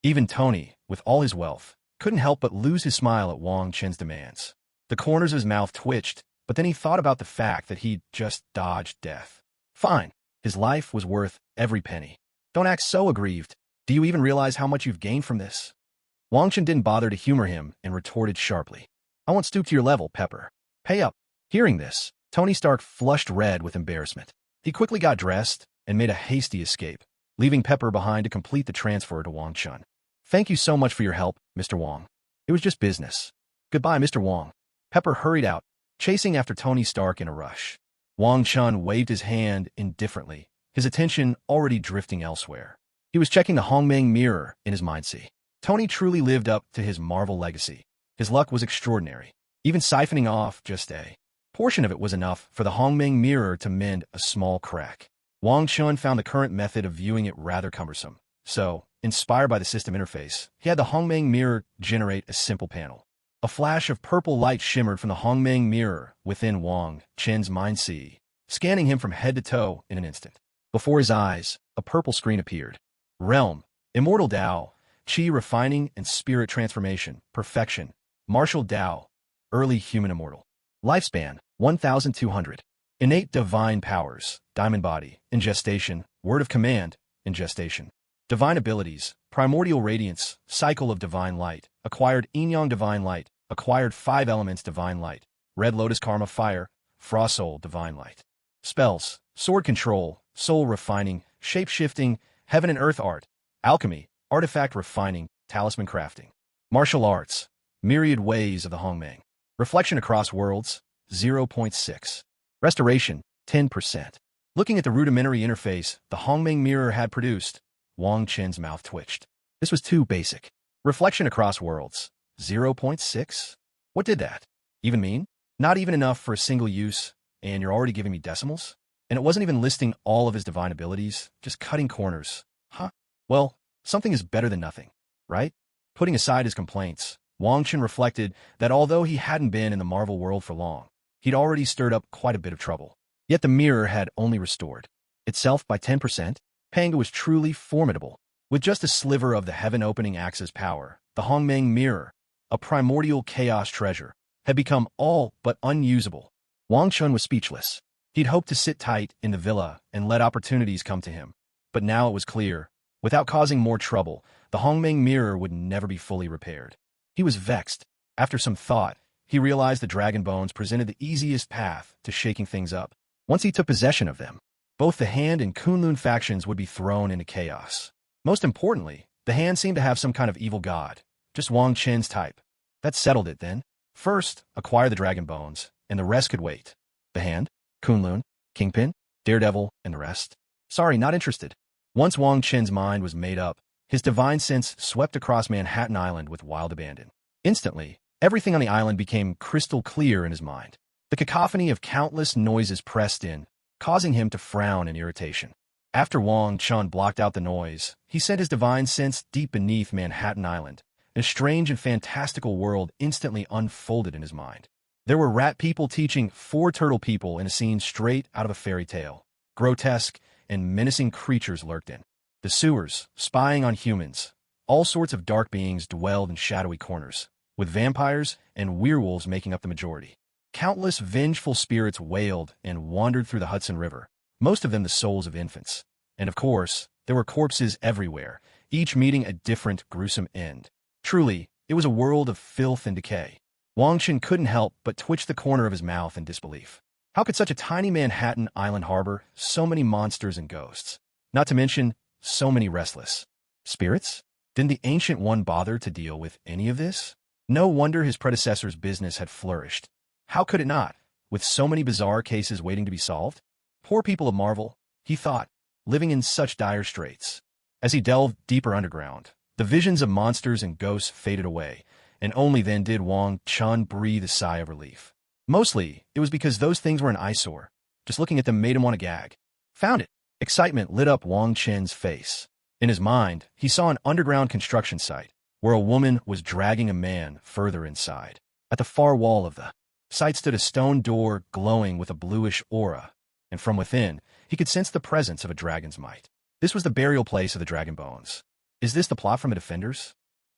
Even Tony, with all his wealth, couldn't help but lose his smile at Wong Chen's demands. The corners of his mouth twitched, but then he thought about the fact that he'd just dodged death. Fine. His life was worth every penny. Don't act so aggrieved. Do you even realize how much you've gained from this? Wang Chen didn't bother to humor him and retorted sharply. "I won't stoop to your level, Pepper. Pay up." Hearing this, Tony Stark flushed red with embarrassment. He quickly got dressed and made a hasty escape, leaving Pepper behind to complete the transfer to Wang Chun. "Thank you so much for your help, Mr. Wong. It was just business. Goodbye, Mr. Wong." Pepper hurried out, chasing after Tony Stark in a rush. Wang Chun waved his hand indifferently, his attention already drifting elsewhere. He was checking the Hong Mang mirror in his mindset. Tony truly lived up to his Marvel legacy. His luck was extraordinary. Even siphoning off just a portion of it was enough for the Hong Mang mirror to mend a small crack. Wang Chun found the current method of viewing it rather cumbersome. So, inspired by the system interface, he had the Hong Mang mirror generate a simple panel. A flash of purple light shimmered from the Hong Mang mirror within Wang Chen's mindset, scanning him from head to toe in an instant. Before his eyes, a purple screen appeared. Realm, Immortal Tao, Qi refining and spirit transformation, perfection, martial Tao, early human immortal. Lifespan, 1,200. Innate divine powers, diamond body, in gestation, word of command, in gestation. Divine abilities, primordial radiance, cycle of divine light, acquired yin-yang divine light, acquired 5 elements divine light, red lotus karma fire, frost soul divine light. Spells, sword control, soul refining, shape-shifting, heaven and earth art, alchemy, artifact refining, talisman crafting. Martial arts, myriad ways of the Hong Mang. Reflection across worlds, 0.6. Restoration, 10%. Looking at the rudimentary interface the Hong Mang mirror had produced, Wang Chen's mouth twitched. This was too basic. Reflection across worlds, 0.6? What did that even mean? Not even enough for a single use, and you're already giving me decimals? And it wasn't even listing all of his divine abilities, just cutting corners. Huh? Well, something is better than nothing, right? Putting aside his complaints, Wang Chen reflected that although he hadn't been in the Marvel world for long, he'd already stirred up quite a bit of trouble. Yet the mirror had only restored itself by 10%. Panga was truly formidable. With just a sliver of the heaven-opening axe's power, the Hong Mang mirror, a primordial chaos treasure, had become all but unusable. Wang Chun was speechless. He'd hoped to sit tight in the villa and let opportunities come to him. But now it was clear, without causing more trouble, the Hong Mang mirror would never be fully repaired. He was vexed. After some thought, he realized the dragon bones presented the easiest path to shaking things up. Once he took possession of them, both the Hand and Kunlun factions would be thrown into chaos. Most importantly, the Hand seemed to have some kind of evil god, just Wang Chen's type. That settled it then. First, acquire the dragon bones, and the rest could wait. The Hand, Kunlun, Kingpin, Daredevil, and the rest? Sorry, not interested. Once Wang Chen's mind was made up, his divine sense swept across Manhattan Island with wild abandon. Instantly, everything on the island became crystal clear in his mind. The cacophony of countless noises pressed in, causing him to frown in irritation. After Wang Chun blocked out the noise, he sent his divine sense deep beneath Manhattan Island. A strange and fantastical world instantly unfolded in his mind. There were rat people teaching 4 turtle people in a scene straight out of a fairy tale. Grotesque and menacing creatures lurked in the sewers, spying on humans. All sorts of dark beings dwelled in shadowy corners, with vampires and werewolves making up the majority. Countless vengeful spirits wailed and wandered through the Hudson River, most of them the souls of infants. And of course, there were corpses everywhere, each meeting a different gruesome end. Truly, it was a world of filth and decay. Wang Chen couldn't help but twitch the corner of his mouth in disbelief. How could such a tiny Manhattan Island harbor so many monsters and ghosts? Not to mention, so many restless spirits? Didn't the Ancient One bother to deal with any of this? No wonder his predecessor's business had flourished. How could it not, with so many bizarre cases waiting to be solved? Poor people of Marvel, he thought, living in such dire straits. As he delved deeper underground, the visions of monsters and ghosts faded away, and only then did Wang Chun breathe a sigh of relief. Mostly, it was because those things were an eyesore. Just looking at them made him want to gag. Found it. Excitement lit up Wang Chen's face. In his mind, he saw an underground construction site, where a woman was dragging a man further inside. At the far wall of the site stood a stone door glowing with a bluish aura, and from within, he could sense the presence of a dragon's might. This was the burial place of the dragon bones. Is this the plot from the Defenders?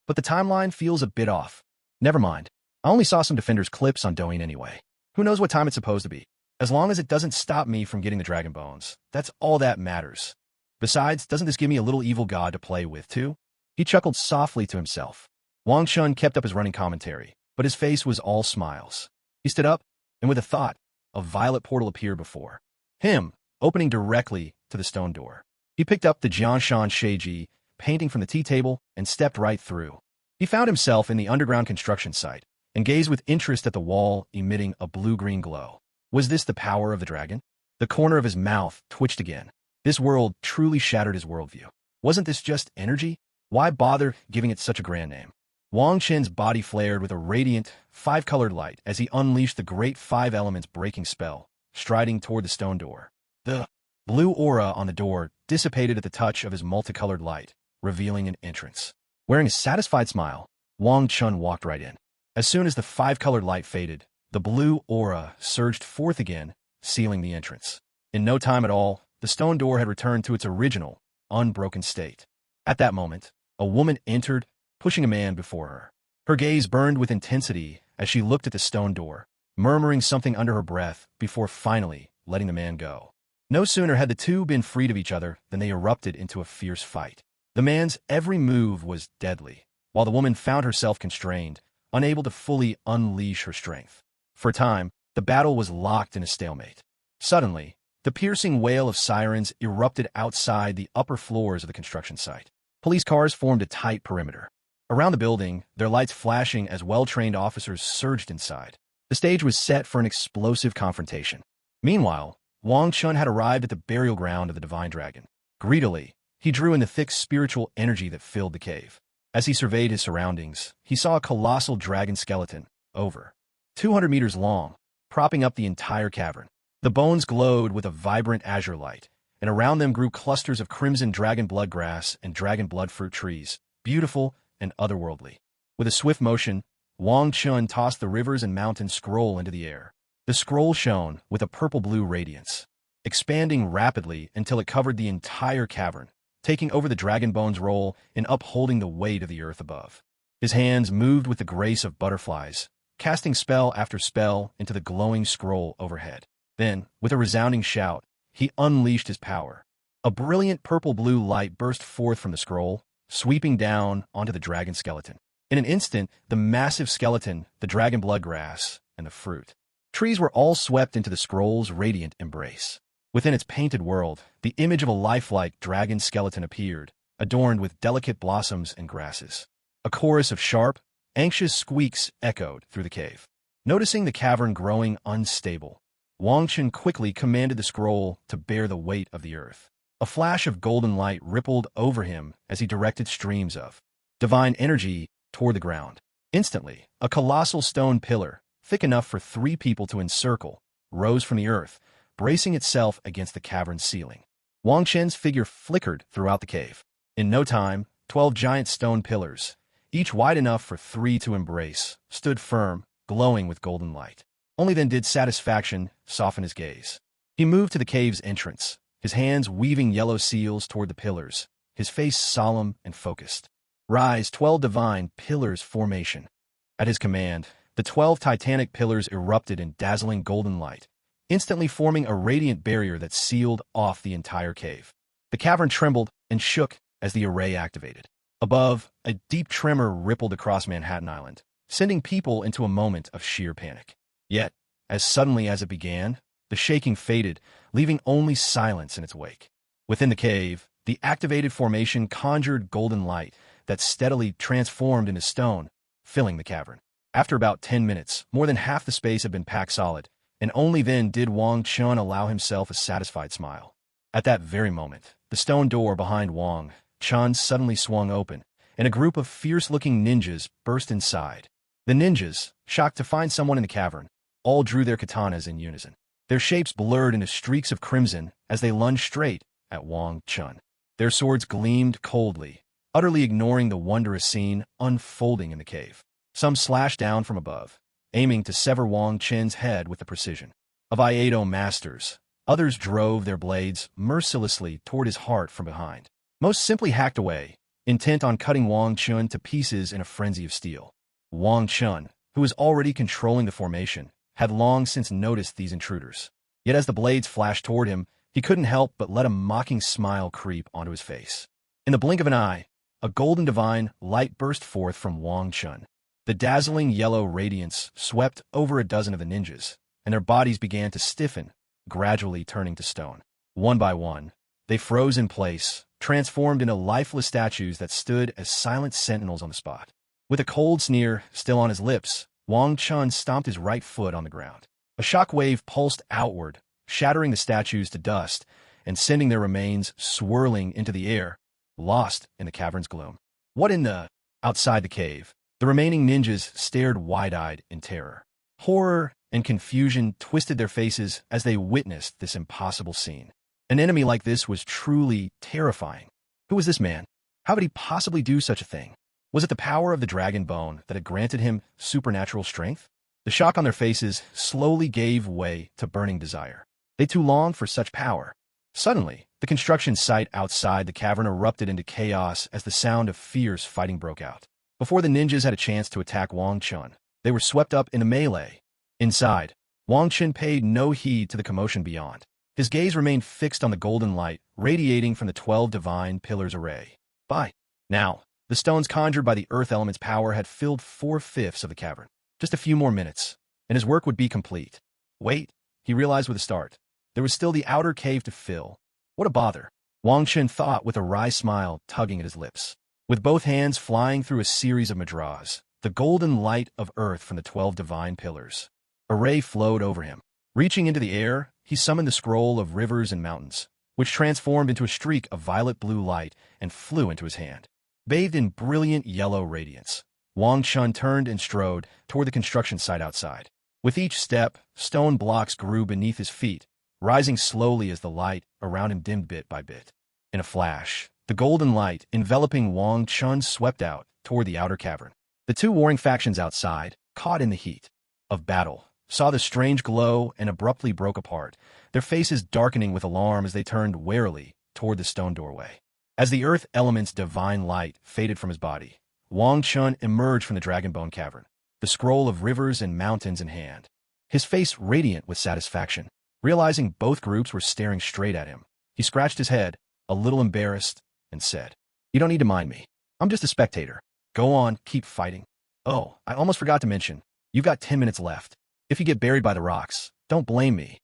But the timeline feels a bit off. Never mind. I only saw some Defenders clips on Douyin anyway. Who knows what time it's supposed to be? As long as it doesn't stop me from getting the dragon bones, that's all that matters. Besides, doesn't this give me a little evil god to play with, too? He chuckled softly to himself. Wang Chun kept up his running commentary, but his face was all smiles. He stood up, and with a thought, a violet portal appeared before him, opening directly to the stone door. He picked up the Jianshan Sheiji painting from the tea table and stepped right through. He found himself in the underground construction site and gazed with interest at the wall emitting a blue-green glow. Was this the power of the dragon? The corner of his mouth twitched again. This world truly shattered his worldview. Wasn't this just energy? Why bother giving it such a grand name? Wang Chen's body flared with a radiant, 5-colored light as he unleashed the great 5 elements breaking spell, striding toward the stone door. The blue aura on the door dissipated at the touch of his multicolored light, revealing an entrance. Wearing a satisfied smile, Wang Chun walked right in. As soon as the 5-colored light faded, the blue aura surged forth again, sealing the entrance. In no time at all, the stone door had returned to its original, unbroken state. At that moment, a woman entered, pushing a man before her. Her gaze burned with intensity as she looked at the stone door, murmuring something under her breath before finally letting the man go. No sooner had the two been freed of each other than they erupted into a fierce fight. The man's every move was deadly, while the woman found herself constrained, unable to fully unleash her strength. For a time, the battle was locked in a stalemate. Suddenly, the piercing wail of sirens erupted outside the upper floors of the construction site. Police cars formed a tight perimeter. Around the building, their lights flashing as well-trained officers surged inside. The stage was set for an explosive confrontation. Meanwhile, Wang Chun had arrived at the burial ground of the Divine Dragon. Greedily, he drew in the thick spiritual energy that filled the cave. As he surveyed his surroundings, he saw a colossal dragon skeleton, over 200 meters long, propping up the entire cavern. The bones glowed with a vibrant azure light, and around them grew clusters of crimson dragon blood grass and dragon blood fruit trees, beautiful and otherworldly. With a swift motion, Wong Chun tossed the rivers and mountains scroll into the air. The scroll shone with a purple-blue radiance, expanding rapidly until it covered the entire cavern, taking over the dragon bones roll and upholding the weight of the earth above. His hands moved with the grace of butterflies, casting spell after spell into the glowing scroll overhead. Then, with a resounding shout, he unleashed his power. A brilliant purple-blue light burst forth from the scroll, sweeping down onto the dragon skeleton. In an instant, the massive skeleton, the dragon blood grass, and the fruit trees were all swept into the scroll's radiant embrace. Within its painted world, the image of a lifelike dragon skeleton appeared, adorned with delicate blossoms and grasses. A chorus of sharp, anxious squeaks echoed through the cave. Noticing the cavern growing unstable, Wang Chen quickly commanded the scroll to bear the weight of the earth. A flash of golden light rippled over him as he directed streams of divine energy toward the ground. Instantly, a colossal stone pillar, thick enough for 3 people to encircle, rose from the earth, bracing itself against the cavern's ceiling. Wang Chen's figure flickered throughout the cave. In no time, 12 giant stone pillars, each wide enough for 3 to embrace, stood firm, glowing with golden light. Only then did satisfaction soften his gaze. He moved to the cave's entrance, his hands weaving yellow seals toward the pillars, his face solemn and focused. Rise, 12 divine pillars formation. At his command, the 12 titanic pillars erupted in dazzling golden light, instantly forming a radiant barrier that sealed off the entire cave. The cavern trembled and shook as the array activated. Above, a deep tremor rippled across Manhattan Island, sending people into a moment of sheer panic. Yet, as suddenly as it began, the shaking faded, leaving only silence in its wake. Within the cave, the activated formation conjured golden light that steadily transformed into stone, filling the cavern. After about 10 minutes, more than half the space had been packed solid, and only then did Wang Chun allow himself a satisfied smile. At that very moment, the stone door behind Wang Chun suddenly swung open, and a group of fierce-looking ninjas burst inside. The ninjas, shocked to find someone in the cavern, all drew their katanas in unison. Their shapes blurred into streaks of crimson as they lunged straight at Wang Chun. Their swords gleamed coldly, utterly ignoring the wondrous scene unfolding in the cave. Some slashed down from above, aiming to sever Wang Chen's head with the precision of Aikido masters. Others drove their blades mercilessly toward his heart from behind. Most simply hacked away, intent on cutting Wang Chun to pieces in a frenzy of steel. Wang Chun, who was already controlling the formation, had long since noticed these intruders. Yet as the blades flashed toward him, he couldn't help but let a mocking smile creep onto his face. In the blink of an eye, a golden divine light burst forth from Wang Chun. The dazzling yellow radiance swept over a dozen of the ninjas, and their bodies began to stiffen, gradually turning to stone. One by one, they froze in place, transformed into lifeless statues that stood as silent sentinels on the spot. With a cold sneer still on his lips, Wang Chun stomped his right foot on the ground. A shockwave pulsed outward, shattering the statues to dust and sending their remains swirling into the air, lost in the cavern's gloom. What in the... Outside the cave, the remaining ninjas stared wide-eyed in terror. Horror and confusion twisted their faces as they witnessed this impossible scene. An enemy like this was truly terrifying. Who was this man? How could he possibly do such a thing? Was it the power of the dragon bone that had granted him supernatural strength? The shock on their faces slowly gave way to burning desire. They too longed for such power. Suddenly, the construction site outside the cavern erupted into chaos as the sound of fierce fighting broke out. Before the ninjas had a chance to attack Wang Chun, they were swept up in a melee. Inside, Wang Chun paid no heed to the commotion beyond. His gaze remained fixed on the golden light radiating from the 12 divine pillars array. Now, the stones conjured by the earth element's power had filled 4/5 of the cavern. Just a few more minutes, and his work would be complete. Wait, he realized with a start. There was still the outer cave to fill. What a bother, Wang Chen thought with a wry smile tugging at his lips. With both hands flying through a series of mudras, the golden light of earth from the 12 divine pillars array flowed over him. Reaching into the air, he summoned the scroll of rivers and mountains, which transformed into a streak of violet-blue light and flew into his hand. Bathed in brilliant yellow radiance, Wong Chun turned and strode toward the construction site outside. With each step, stone blocks grew beneath his feet, rising slowly as the light around him dimmed bit by bit. In a flash, the golden light enveloping Wong Chun swept out toward the outer cavern. The two warring factions outside, caught in the heat of battle, saw the strange glow and abruptly broke apart, their faces darkening with alarm as they turned warily toward the stone doorway. As the earth element's divine light faded from his body, Wong Chun emerged from the Dragonbone Cavern, the scroll of rivers and mountains in hand, his face radiant with satisfaction. Realizing both groups were staring straight at him, he scratched his head, a little embarrassed, and said, "You don't need to mind me. I'm just a spectator. Go on, keep fighting. Oh, I almost forgot to mention, you've got 10 minutes left. If you get buried by the rocks, don't blame me."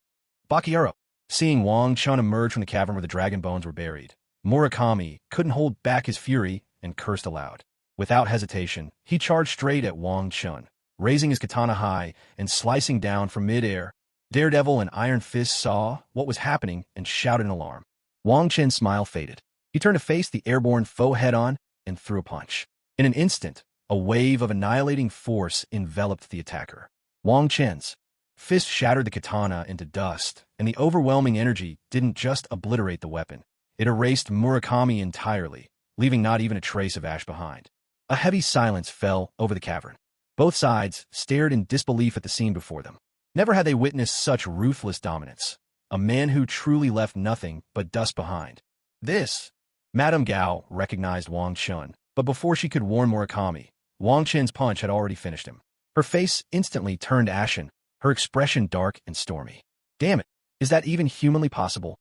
Bakiaro. Seeing Wong Chun emerge from the cavern where the dragon bones were buried, Murakami couldn't hold back his fury and cursed aloud. Without hesitation, he charged straight at Wong Chun, raising his katana high and slicing down from mid-air. Daredevil and Iron Fist saw what was happening and shouted in alarm. Wong Chen's smile faded. He turned to face the airborne foe head-on and threw a punch. In an instant, a wave of annihilating force enveloped the attacker. Wong Chen's fist shattered the katana into dust, and the overwhelming energy didn't just obliterate the weapon. It erased Murakami entirely, leaving not even a trace of ash behind. A heavy silence fell over the cavern. Both sides stared in disbelief at the scene before them. Never had they witnessed such ruthless dominance. A man who truly left nothing but dust behind. This. Madame Gao recognized Wong Chun, but before she could warn Murakami, Wong Chen's punch had already finished him. Her face instantly turned ashen, her expression dark and stormy. Damn it, is that even humanly possible?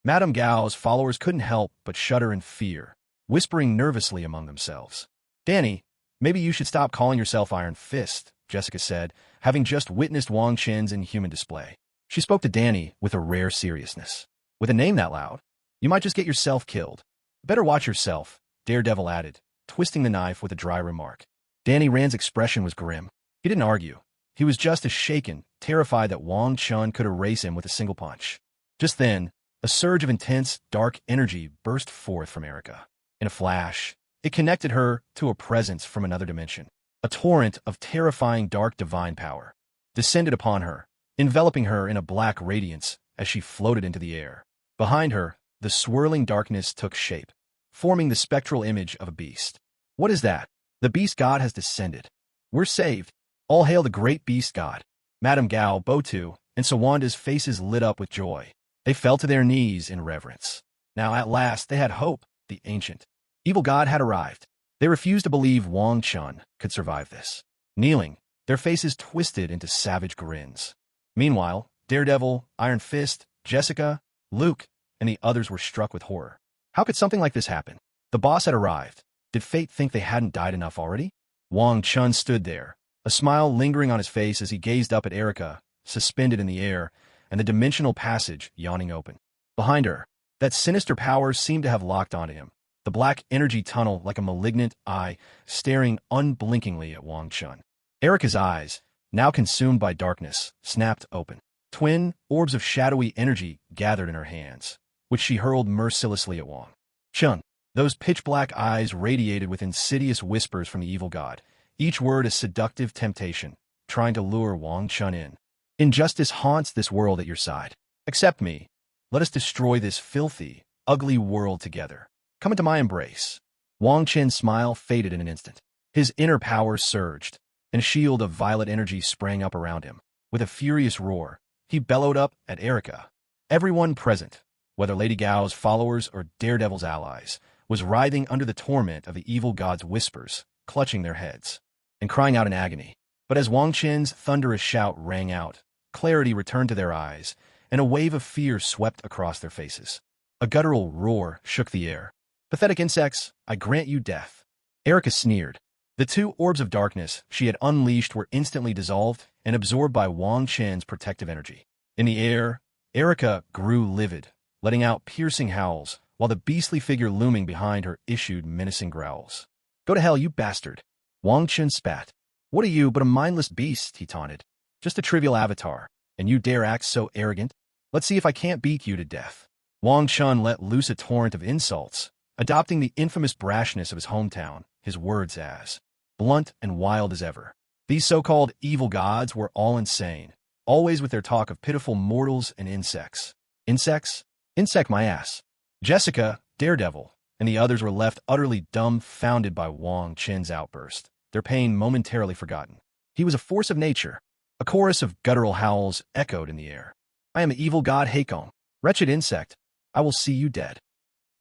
Madame Gao's followers couldn't help but shudder in fear, whispering nervously among themselves. Danny, maybe you should stop calling yourself Iron Fist, Jessica said, having just witnessed Wong Chen's inhuman display. She spoke to Danny with a rare seriousness. With a name that loud, you might just get yourself killed. Better watch yourself, Daredevil added, twisting the knife with a dry remark. Danny Rand's expression was grim. He didn't argue. He was just as shaken, terrified that Wong Chun could erase him with a single punch. Just then, a surge of intense, dark energy burst forth from Erica. In a flash, it connected her to a presence from another dimension. A torrent of terrifying dark divine power descended upon her, enveloping her in a black radiance as she floated into the air. Behind her, the swirling darkness took shape, forming the spectral image of a beast. What is that? The beast god has descended. We're saved. All hail the great beast god. Madame Gao, Botu, and Sawanda's faces lit up with joy. They fell to their knees in reverence. Now at last they had hope. The ancient evil god had arrived. They refused to believe Wong Chun could survive this. Kneeling, their faces twisted into savage grins. Meanwhile, Daredevil, Iron Fist, Jessica, Luke, and the others were struck with horror. How could something like this happen? The boss had arrived. Did fate think they hadn't died enough already? Wong Chun stood there, a smile lingering on his face as he gazed up at Erica, suspended in the air, and the dimensional passage yawning open. Behind her, that sinister power seemed to have locked onto him, the black energy tunnel like a malignant eye staring unblinkingly at Wong Chun. Erica's eyes, now consumed by darkness, snapped open. Twin orbs of shadowy energy gathered in her hands, which she hurled mercilessly at Wong Chun. Those pitch-black eyes radiated with insidious whispers from the evil god, each word a seductive temptation, trying to lure Wong Chun in. Injustice haunts this world at your side. Accept me. Let us destroy this filthy, ugly world together. Come into my embrace. Wong Chen's smile faded in an instant. His inner power surged, and a shield of violet energy sprang up around him. With a furious roar, he bellowed up at Erica. Everyone present, whether Lady Gao's followers or Daredevil's allies, was writhing under the torment of the evil god's whispers, clutching their heads, and crying out in agony. But as Wong Chen's thunderous shout rang out, clarity returned to their eyes, and a wave of fear swept across their faces. A guttural roar shook the air. Pathetic insects, I grant you death. Erica sneered. The two orbs of darkness she had unleashed were instantly dissolved and absorbed by Wong Chen's protective energy. In the air, Erica grew livid, letting out piercing howls, while the beastly figure looming behind her issued menacing growls. Go to hell, you bastard. Wong Chun spat. What are you but a mindless beast, he taunted. Just a trivial avatar, and you dare act so arrogant? Let's see if I can't beat you to death. Wong Chun let loose a torrent of insults, adopting the infamous brashness of his hometown, his words as blunt and wild as ever. These so-called evil gods were all insane, always with their talk of pitiful mortals and insects. Insects? Insect my ass. Jessica, Daredevil, and the others were left utterly dumbfounded by Wang Chen's outburst, their pain momentarily forgotten. He was a force of nature. A chorus of guttural howls echoed in the air. I am an evil god Hakon. Wretched insect, I will see you dead.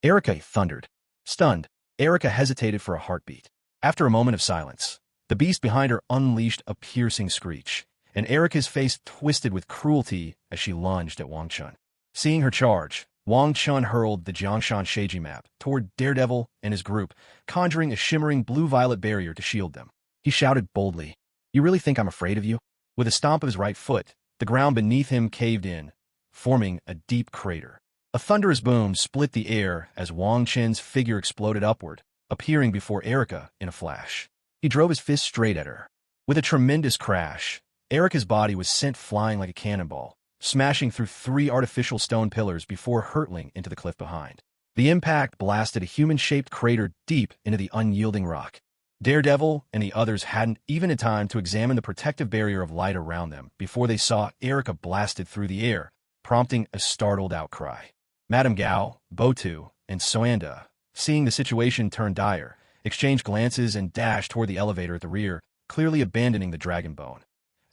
Erica thundered. Stunned, Erica hesitated for a heartbeat. After a moment of silence, the beast behind her unleashed a piercing screech, and Erica's face twisted with cruelty as she lunged at Wang Chun. Seeing her charge, Wong Chun hurled the Jiangshan Sheiji map toward Daredevil and his group, conjuring a shimmering blue-violet barrier to shield them. He shouted boldly, "You really think I'm afraid of you?" With a stomp of his right foot, the ground beneath him caved in, forming a deep crater. A thunderous boom split the air as Wang Chen's figure exploded upward, appearing before Erica in a flash. He drove his fist straight at her. With a tremendous crash, Erica's body was sent flying like a cannonball, smashing through 3 artificial stone pillars before hurtling into the cliff behind. The impact blasted a human-shaped crater deep into the unyielding rock. Daredevil and the others hadn't even had time to examine the protective barrier of light around them before they saw Erica blasted through the air, prompting a startled outcry. Madame Gao, Botu, and Soanda, seeing the situation turn dire, exchanged glances and dashed toward the elevator at the rear, clearly abandoning the dragon bone.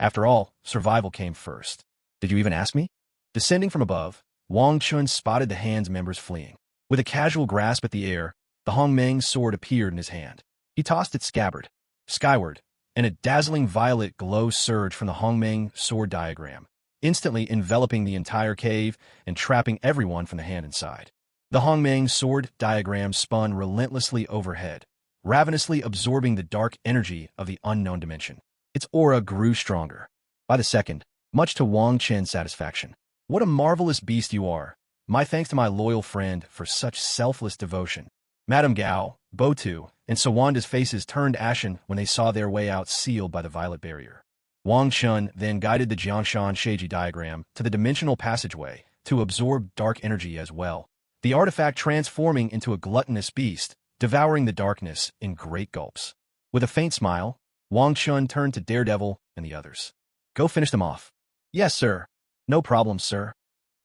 After all, survival came first. Did you even ask me? Descending from above, Wong Chun spotted the hand's members fleeing. With a casual grasp at the air, the Hong Mang sword appeared in his hand. He tossed its scabbard skyward, and a dazzling violet glow surged from the Hong Mang sword diagram, instantly enveloping the entire cave and trapping everyone from the hand inside. The Hong Mang sword diagram spun relentlessly overhead, ravenously absorbing the dark energy of the unknown dimension. Its aura grew stronger. By the second, much to Wang Chen's satisfaction. What a marvelous beast you are. My thanks to my loyal friend for such selfless devotion. Madame Gao, Botu, and Sawanda's faces turned ashen when they saw their way out sealed by the violet barrier. Wang Chun then guided the Jiangshan Sheiji diagram to the dimensional passageway to absorb dark energy as well, the artifact transforming into a gluttonous beast, devouring the darkness in great gulps. With a faint smile, Wang Chun turned to Daredevil and the others. Go finish them off. Yes, sir. No problem, sir.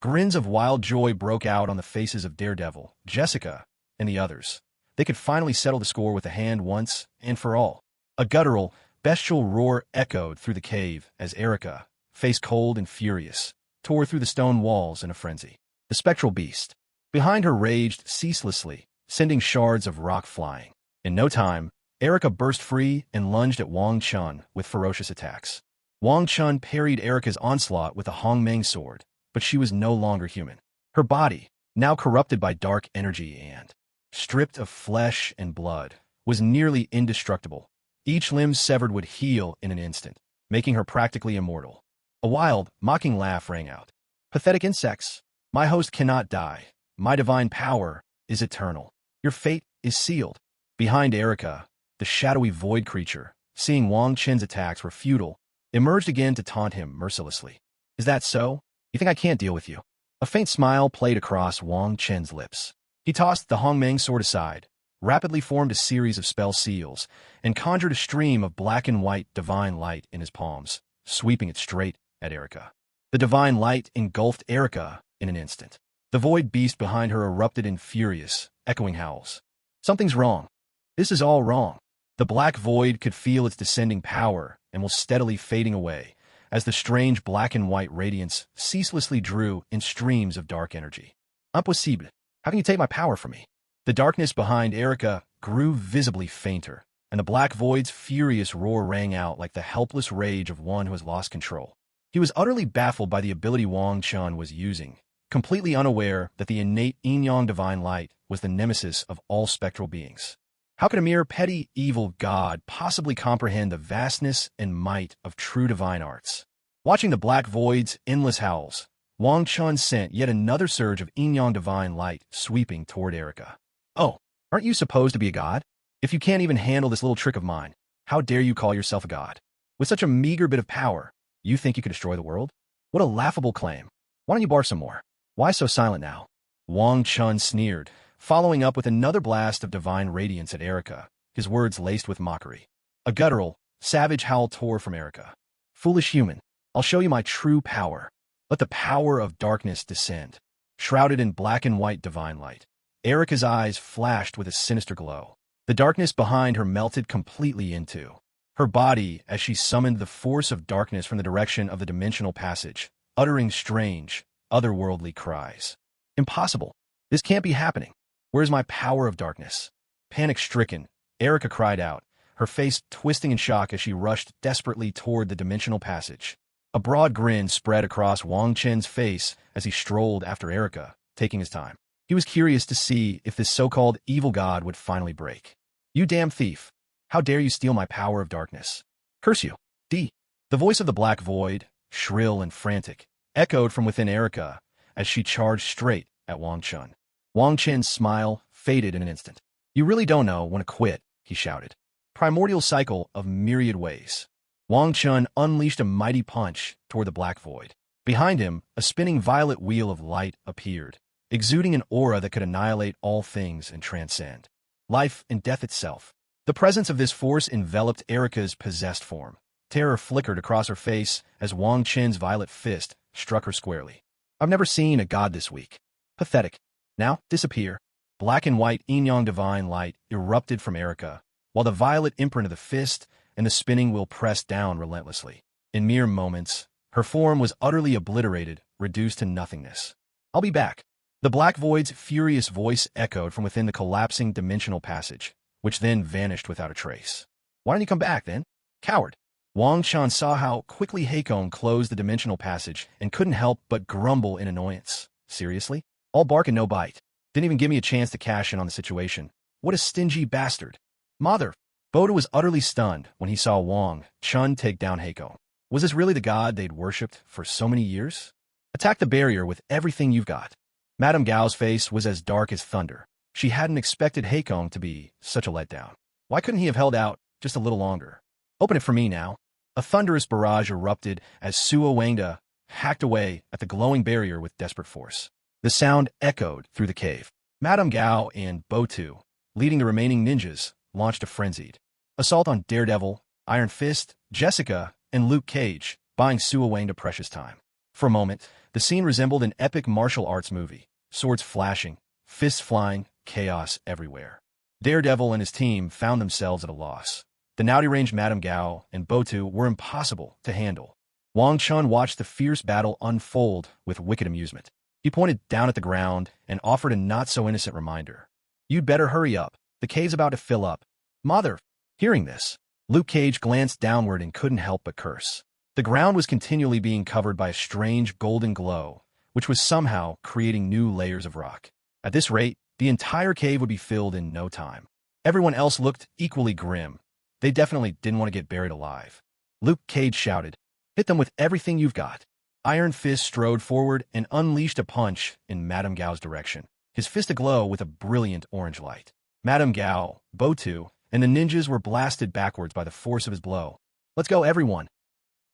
Grins of wild joy broke out on the faces of Daredevil, Jessica, and the others. They could finally settle the score with a hand once and for all. A guttural, bestial roar echoed through the cave as Erica, face cold and furious, tore through the stone walls in a frenzy. The spectral beast behind her raged ceaselessly, sending shards of rock flying. In no time, Erica burst free and lunged at Wang Chun with ferocious attacks. Wang Chun parried Erica's onslaught with a Hong Mang sword, but she was no longer human. Her body, now corrupted by dark energy and stripped of flesh and blood, was nearly indestructible. Each limb severed would heal in an instant, making her practically immortal. A wild, mocking laugh rang out. Pathetic insects, my host cannot die. My divine power is eternal. Your fate is sealed. Behind Erica, the shadowy void creature, seeing Wang Chen's attacks were futile, emerged again to taunt him mercilessly. Is that so? You think I can't deal with you? A faint smile played across Wang Chen's lips. He tossed the Hong Mang sword aside, rapidly formed a series of spell seals, and conjured a stream of black and white divine light in his palms, sweeping it straight at Erica. The divine light engulfed Erica in an instant. The void beast behind her erupted in furious, echoing howls. Something's wrong. This is all wrong. The black void could feel its descending power and was steadily fading away as the strange black and white radiance ceaselessly drew in streams of dark energy. Impossible. How can you take my power from me? The darkness behind Erica grew visibly fainter, and the black void's furious roar rang out like the helpless rage of one who has lost control. He was utterly baffled by the ability Wang Chun was using, completely unaware that the innate yin-yang divine light was the nemesis of all spectral beings. How could a mere petty, evil god possibly comprehend the vastness and might of true divine arts? Watching the black void's endless howls, Wang Chun sent yet another surge of yin-yang divine light sweeping toward Erica. Oh, aren't you supposed to be a god? If you can't even handle this little trick of mine, how dare you call yourself a god? With such a meager bit of power, you think you could destroy the world? What a laughable claim. Why don't you barf some more? Why so silent now? Wang Chun sneered, following up with another blast of divine radiance at Erica, his words laced with mockery. A guttural, savage howl tore from Erica. Foolish human, I'll show you my true power. Let the power of darkness descend. Shrouded in black and white divine light, Erica's eyes flashed with a sinister glow. The darkness behind her melted completely into her body as she summoned the force of darkness from the direction of the dimensional passage, uttering strange, otherworldly cries. Impossible. This can't be happening. Where's my power of darkness? Panic-stricken, Erica cried out, her face twisting in shock as she rushed desperately toward the dimensional passage. A broad grin spread across Wang Chen's face as he strolled after Erica, taking his time. He was curious to see if this so-called evil god would finally break. You damn thief! How dare you steal my power of darkness? Curse you! D. The voice of the Black Void, shrill and frantic, echoed from within Erica as she charged straight at Wang Chun. Wang Chen's smile faded in an instant. You really don't know when to quit, he shouted. Primordial cycle of myriad ways. Wang Chun unleashed a mighty punch toward the Black Void. Behind him, a spinning violet wheel of light appeared, exuding an aura that could annihilate all things and transcend life and death itself. The presence of this force enveloped Erica's possessed form. Terror flickered across her face as Wang Chen's violet fist struck her squarely. I've never seen a god this weak. Pathetic. Now, disappear. Black and white yin-yang divine light erupted from Erica, while the violet imprint of the fist and the spinning wheel pressed down relentlessly. In mere moments, her form was utterly obliterated, reduced to nothingness. I'll be back. The Black Void's furious voice echoed from within the collapsing dimensional passage, which then vanished without a trace. Why don't you come back, then? Coward. Wang Chun saw how quickly Heikong closed the dimensional passage and couldn't help but grumble in annoyance. Seriously? All bark and no bite. Didn't even give me a chance to cash in on the situation. What a stingy bastard. Mother. Boda was utterly stunned when he saw Wang Chun take down Heikong. Was this really the god they'd worshipped for so many years? Attack the barrier with everything you've got. Madame Gao's face was as dark as thunder. She hadn't expected Heikong to be such a letdown. Why couldn't he have held out just a little longer? Open it for me now. A thunderous barrage erupted as Suo Wangda hacked away at the glowing barrier with desperate force. The sound echoed through the cave. Madame Gao and Botu, leading the remaining ninjas, launched a frenzied assault on Daredevil, Iron Fist, Jessica, and Luke Cage, buying Suo Wangda precious time. For a moment, the scene resembled an epic martial arts movie. Swords flashing, fists flying, chaos everywhere. Daredevil and his team found themselves at a loss. The now-deranged Madame Gao and Botu were impossible to handle. Wang Chun watched the fierce battle unfold with wicked amusement. He pointed down at the ground and offered a not-so-innocent reminder. You'd better hurry up. The cave's about to fill up. Mother! Hearing this, Luke Cage glanced downward and couldn't help but curse. The ground was continually being covered by a strange golden glow, which was somehow creating new layers of rock. At this rate, the entire cave would be filled in no time. Everyone else looked equally grim. They definitely didn't want to get buried alive. Luke Cage shouted, "Hit them with everything you've got." Iron Fist strode forward and unleashed a punch in Madame Gao's direction, his fist aglow with a brilliant orange light. Madame Gao, Botu, and the ninjas were blasted backwards by the force of his blow. Let's go, everyone!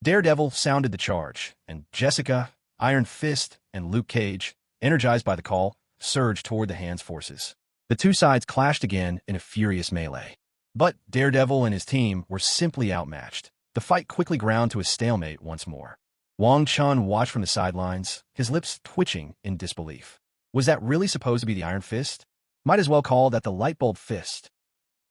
Daredevil sounded the charge, and Jessica, Iron Fist, and Luke Cage, energized by the call, surged toward the Hand's forces. The two sides clashed again in a furious melee. But Daredevil and his team were simply outmatched. The fight quickly ground to a stalemate once more. Wang Chun watched from the sidelines, his lips twitching in disbelief. Was that really supposed to be the Iron Fist? Might as well call that the Lightbulb Fist.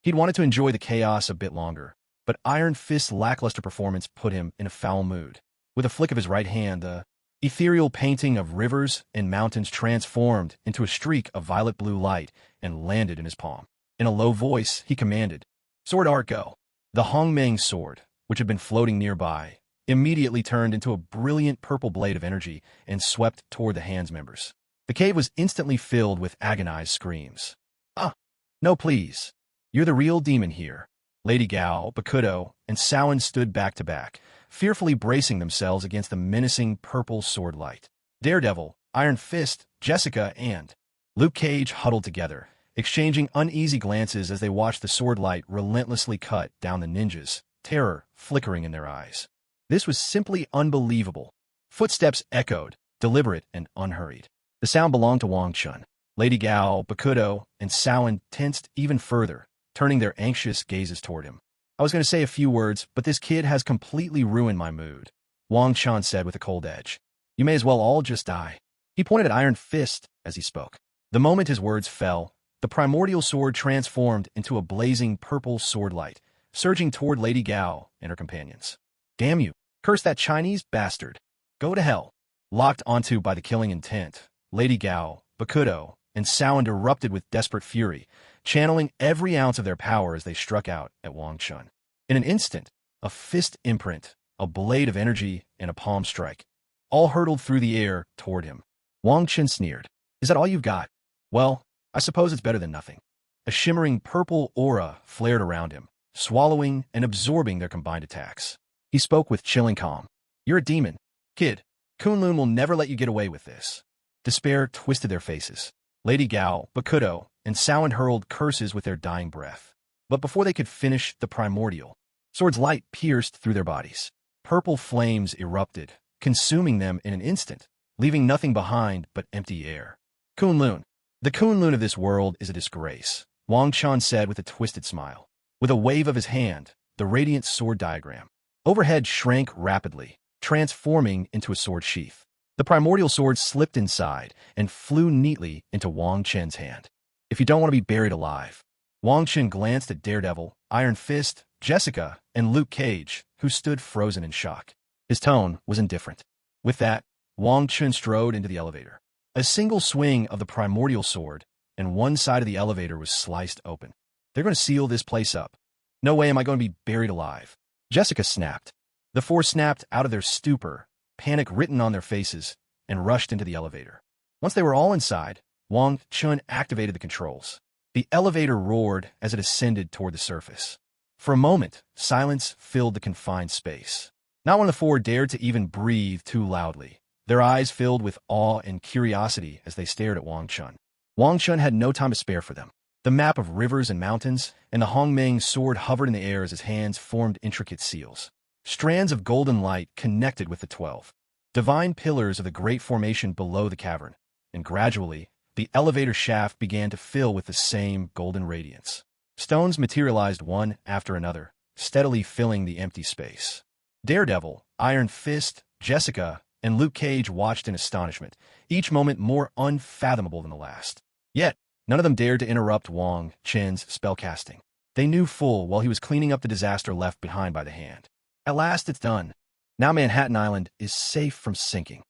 He'd wanted to enjoy the chaos a bit longer, but Iron Fist's lackluster performance put him in a foul mood. With a flick of his right hand, the ethereal painting of rivers and mountains transformed into a streak of violet blue light and landed in his palm. In a low voice, he commanded, "Sword art, go!" The Hong Mang sword, which had been floating nearby, immediately turned into a brilliant purple blade of energy and swept toward the Hand's members. The cave was instantly filled with agonized screams. "Ah! No, please! You're the real demon here." Lady Gao, Bakudo, and Samhain stood back to back, fearfully bracing themselves against the menacing purple sword light. Daredevil, Iron Fist, Jessica, and Luke Cage huddled together, exchanging uneasy glances as they watched the sword light relentlessly cut down the ninjas, terror flickering in their eyes. This was simply unbelievable. Footsteps echoed, deliberate and unhurried. The sound belonged to Wang Chun. Lady Gao, Bakudo, and Samhain tensed even further, turning their anxious gazes toward him. I was going to say a few words, but this kid has completely ruined my mood, Wang Chen said with a cold edge. You may as well all just die. He pointed at Iron Fist as he spoke. The moment his words fell, the primordial sword transformed into a blazing purple sword light, surging toward Lady Gao and her companions. Damn you! Curse that Chinese bastard! Go to hell! Locked onto by the killing intent, Lady Gao, Bakudo, and Samhain erupted with desperate fury, channeling every ounce of their power as they struck out at Wang Chun. In an instant, a fist imprint, a blade of energy, and a palm strike, all hurtled through the air toward him. Wang Chun sneered. Is that all you've got? Well, I suppose it's better than nothing. A shimmering purple aura flared around him, swallowing and absorbing their combined attacks. He spoke with chilling calm. You're a demon. Kid, Kunlun will never let you get away with this. Despair twisted their faces. Lady Gao, Bakudo, and Samhain hurled curses with their dying breath. But before they could finish the primordial, sword's light pierced through their bodies. Purple flames erupted, consuming them in an instant, leaving nothing behind but empty air. Kunlun. The Kunlun of this world is a disgrace, Wang Chun said with a twisted smile. With a wave of his hand, the radiant sword diagram overhead shrank rapidly, transforming into a sword sheath. The primordial sword slipped inside and flew neatly into Wang Chen's hand. If you don't want to be buried alive. Wang Chen glanced at Daredevil, Iron Fist, Jessica, and Luke Cage, who stood frozen in shock. His tone was indifferent. With that, Wang Chen strode into the elevator. A single swing of the primordial sword, and one side of the elevator was sliced open. They're going to seal this place up. No way am I going to be buried alive. Jessica snapped. The four snapped out of their stupor, panic written on their faces, and rushed into the elevator. Once they were all inside, Wang Chun activated the controls. The elevator roared as it ascended toward the surface. For a moment, silence filled the confined space. Not one of the four dared to even breathe too loudly. Their eyes filled with awe and curiosity as they stared at Wang Chun. Wang Chun had no time to spare for them. The map of rivers and mountains, and the Hong Mang sword hovered in the air as his hands formed intricate seals. Strands of golden light connected with the 12 divine pillars of the great formation below the cavern, and gradually, the elevator shaft began to fill with the same golden radiance. Stones materialized one after another, steadily filling the empty space. Daredevil, Iron Fist, Jessica, and Luke Cage watched in astonishment, each moment more unfathomable than the last. Yet, none of them dared to interrupt Wang Chen's spellcasting. They knew full well he was cleaning up the disaster left behind by the hand. At last it's done. Now Manhattan Island is safe from sinking.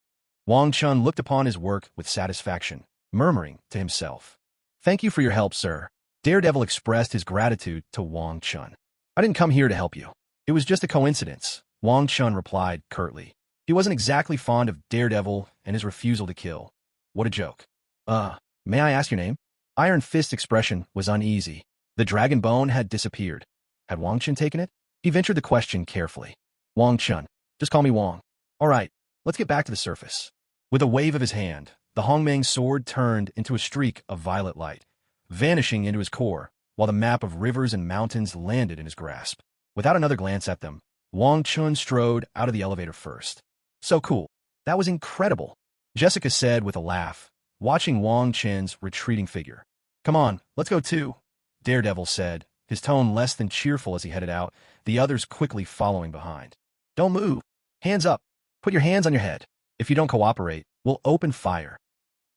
Wang Chun looked upon his work with satisfaction, murmuring to himself. Thank you for your help, sir. Daredevil expressed his gratitude to Wang Chun. I didn't come here to help you. It was just a coincidence, Wang Chun replied curtly. He wasn't exactly fond of Daredevil and his refusal to kill. What a joke. May I ask your name? Iron Fist's expression was uneasy. The dragon bone had disappeared. Had Wang Chun taken it? He ventured the question carefully. Wang Chun. Just call me Wang. All right, let's get back to the surface. With a wave of his hand, the Hong Mang sword turned into a streak of violet light, vanishing into his core, while the map of rivers and mountains landed in his grasp. Without another glance at them, Wang Chun strode out of the elevator first. So cool. That was incredible, Jessica said with a laugh, watching Wang Chen's retreating figure. Come on, let's go too, Daredevil said, his tone less than cheerful as he headed out, the others quickly following behind. Don't move. Hands up. Put your hands on your head. If you don't cooperate, we'll open fire.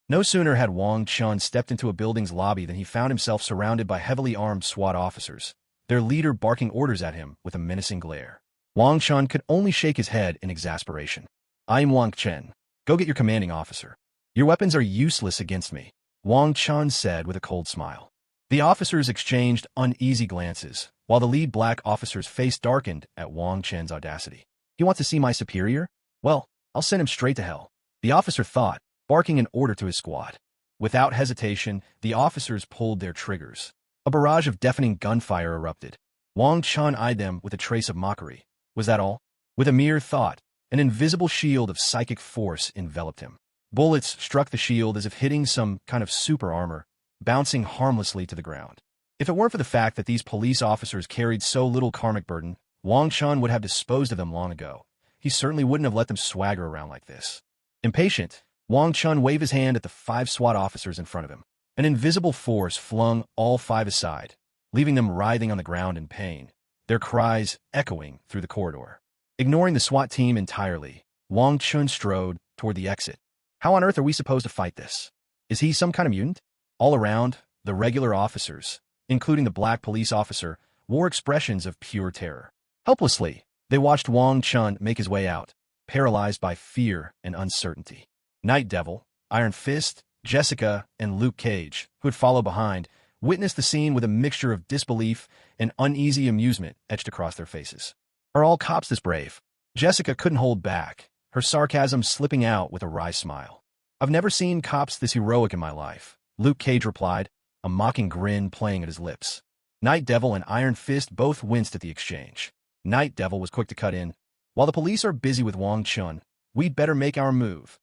No sooner had Wang Chun stepped into a building's lobby than he found himself surrounded by heavily armed SWAT officers, their leader barking orders at him with a menacing glare. Wang Chun could only shake his head in exasperation. I'm Wang Chen. Go get your commanding officer. Your weapons are useless against me, Wang Chun said with a cold smile. The officers exchanged uneasy glances, while the lead black officer's face darkened at Wang Chen's audacity. He wants to see my superior? Well, I'll send him straight to hell, the officer thought, barking an order to his squad. Without hesitation, the officers pulled their triggers. A barrage of deafening gunfire erupted. Wang Chun eyed them with a trace of mockery. Was that all? With a mere thought, an invisible shield of psychic force enveloped him. Bullets struck the shield as if hitting some kind of super armor, bouncing harmlessly to the ground. If it weren't for the fact that these police officers carried so little karmic burden, Wang Chun would have disposed of them long ago. He certainly wouldn't have let them swagger around like this. Impatient, Wang Chun waved his hand at the 5 SWAT officers in front of him. An invisible force flung all five aside, leaving them writhing on the ground in pain, their cries echoing through the corridor. Ignoring the SWAT team entirely, Wong Chun strode toward the exit. How on earth are we supposed to fight this? Is he some kind of mutant? All around, the regular officers, including the black police officer, wore expressions of pure terror. Helplessly, they watched Wong Chun make his way out, paralyzed by fear and uncertainty. Night Devil, Iron Fist, Jessica, and Luke Cage, who had followed behind, witnessed the scene with a mixture of disbelief and uneasy amusement etched across their faces. Are all cops this brave? Jessica couldn't hold back, her sarcasm slipping out with a wry smile. I've never seen cops this heroic in my life, Luke Cage replied, a mocking grin playing at his lips. Night Devil and Iron Fist both winced at the exchange. Night Devil was quick to cut in. While the police are busy with Wong Chun, we'd better make our move.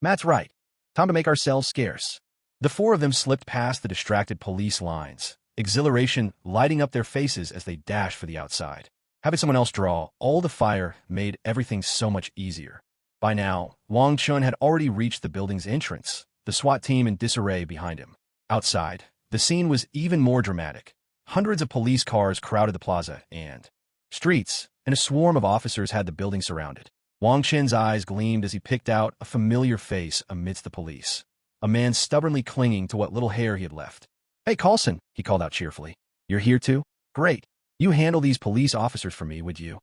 Matt's right. Time to make ourselves scarce. The four of them slipped past the distracted police lines, exhilaration lighting up their faces as they dashed for the outside. Having someone else draw all the fire made everything so much easier. By now, Wong Chun had already reached the building's entrance, the SWAT team in disarray behind him. Outside, the scene was even more dramatic. Hundreds of police cars crowded the plaza and streets, and a swarm of officers had the building surrounded. Wong Chen's eyes gleamed as he picked out a familiar face amidst the police, a man stubbornly clinging to what little hair he had left. Hey, Coulson, he called out cheerfully. You're here too? Great. You handle these police officers for me, would you?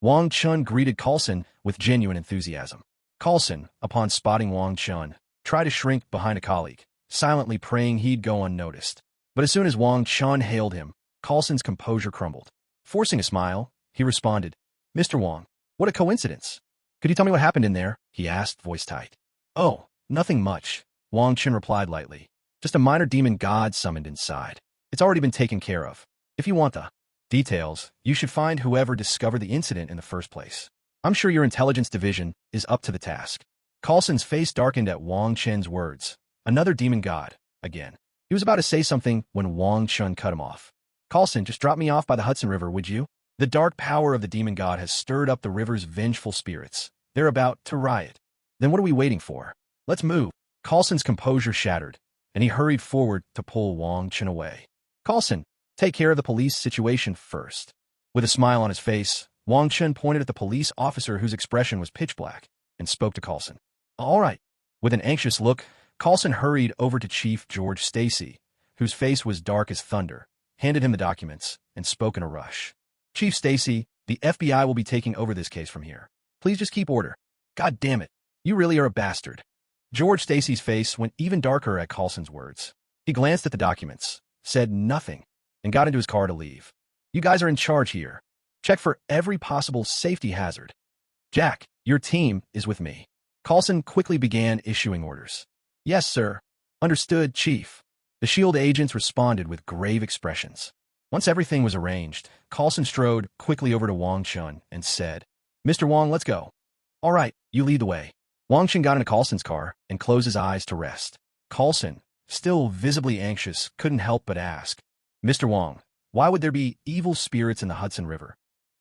Wong Chun greeted Coulson with genuine enthusiasm. Coulson, upon spotting Wong Chun, tried to shrink behind a colleague, silently praying he'd go unnoticed. But as soon as Wong Chun hailed him, Coulson's composure crumbled. Forcing a smile, he responded, Mr. Wong, what a coincidence. Could you tell me what happened in there? He asked, voice tight. Oh, nothing much, Wong Chun replied lightly. Just a minor demon god summoned inside. It's already been taken care of. If you want the details, you should find whoever discovered the incident in the first place. I'm sure your intelligence division is up to the task. Coulson's face darkened at Wong Chen's words. Another demon god, again. He was about to say something when Wong Chun cut him off. Coulson, just drop me off by the Hudson River, would you? The dark power of the demon god has stirred up the river's vengeful spirits. They're about to riot. Then what are we waiting for? Let's move. Coulson's composure shattered, and he hurried forward to pull Wong Chun away. Coulson, take care of the police situation first. With a smile on his face, Wong Chun pointed at the police officer whose expression was pitch black and spoke to Coulson. All right. With an anxious look, Coulson hurried over to Chief George Stacy, whose face was dark as thunder, handed him the documents, and spoke in a rush. Chief Stacy, the FBI will be taking over this case from here. Please just keep order. God damn it. You really are a bastard. George Stacy's face went even darker at Coulson's words. He glanced at the documents, said nothing, and got into his car to leave. You guys are in charge here. Check for every possible safety hazard. Jack, your team is with me. Coulson quickly began issuing orders. Yes, sir. Understood, Chief. The SHIELD agents responded with grave expressions. Once everything was arranged, Coulson strode quickly over to Wong Chun and said, Mr. Wong, let's go. All right, you lead the way. Wong Chun got into Coulson's car and closed his eyes to rest. Coulson, still visibly anxious, couldn't help but ask, Mr. Wong, why would there be evil spirits in the Hudson River?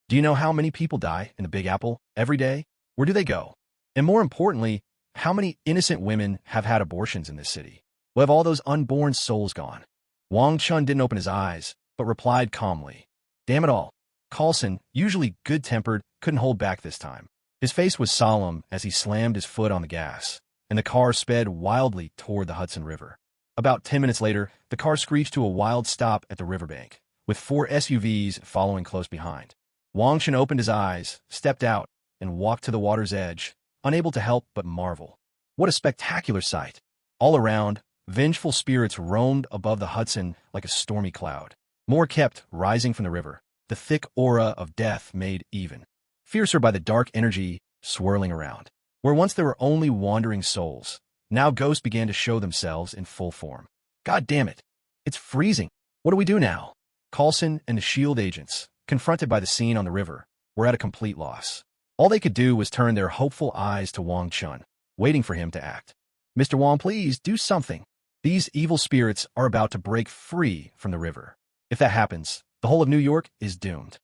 Do you know how many people die in the Big Apple every day? Where do they go? And more importantly, how many innocent women have had abortions in this city? Where have all those unborn souls gone? Wong Chun didn't open his eyes, but replied calmly. Damn it all. Coulson, usually good-tempered, couldn't hold back this time. His face was solemn as he slammed his foot on the gas, and the car sped wildly toward the Hudson River. About 10 minutes later, the car screeched to a wild stop at the riverbank, with 4 SUVs following close behind. Wong Chun opened his eyes, stepped out, and walked to the water's edge, unable to help but marvel. What a spectacular sight! All around, vengeful spirits roamed above the Hudson like a stormy cloud. More kept rising from the river, the thick aura of death made even fiercer by the dark energy swirling around. Where once there were only wandering souls, now ghosts began to show themselves in full form. God damn it! It's freezing! What do we do now? Coulson and the SHIELD agents, confronted by the scene on the river, were at a complete loss. All they could do was turn their hopeful eyes to Wong Chun, waiting for him to act. Mr. Wong, please do something. These evil spirits are about to break free from the river. If that happens, the whole of New York is doomed.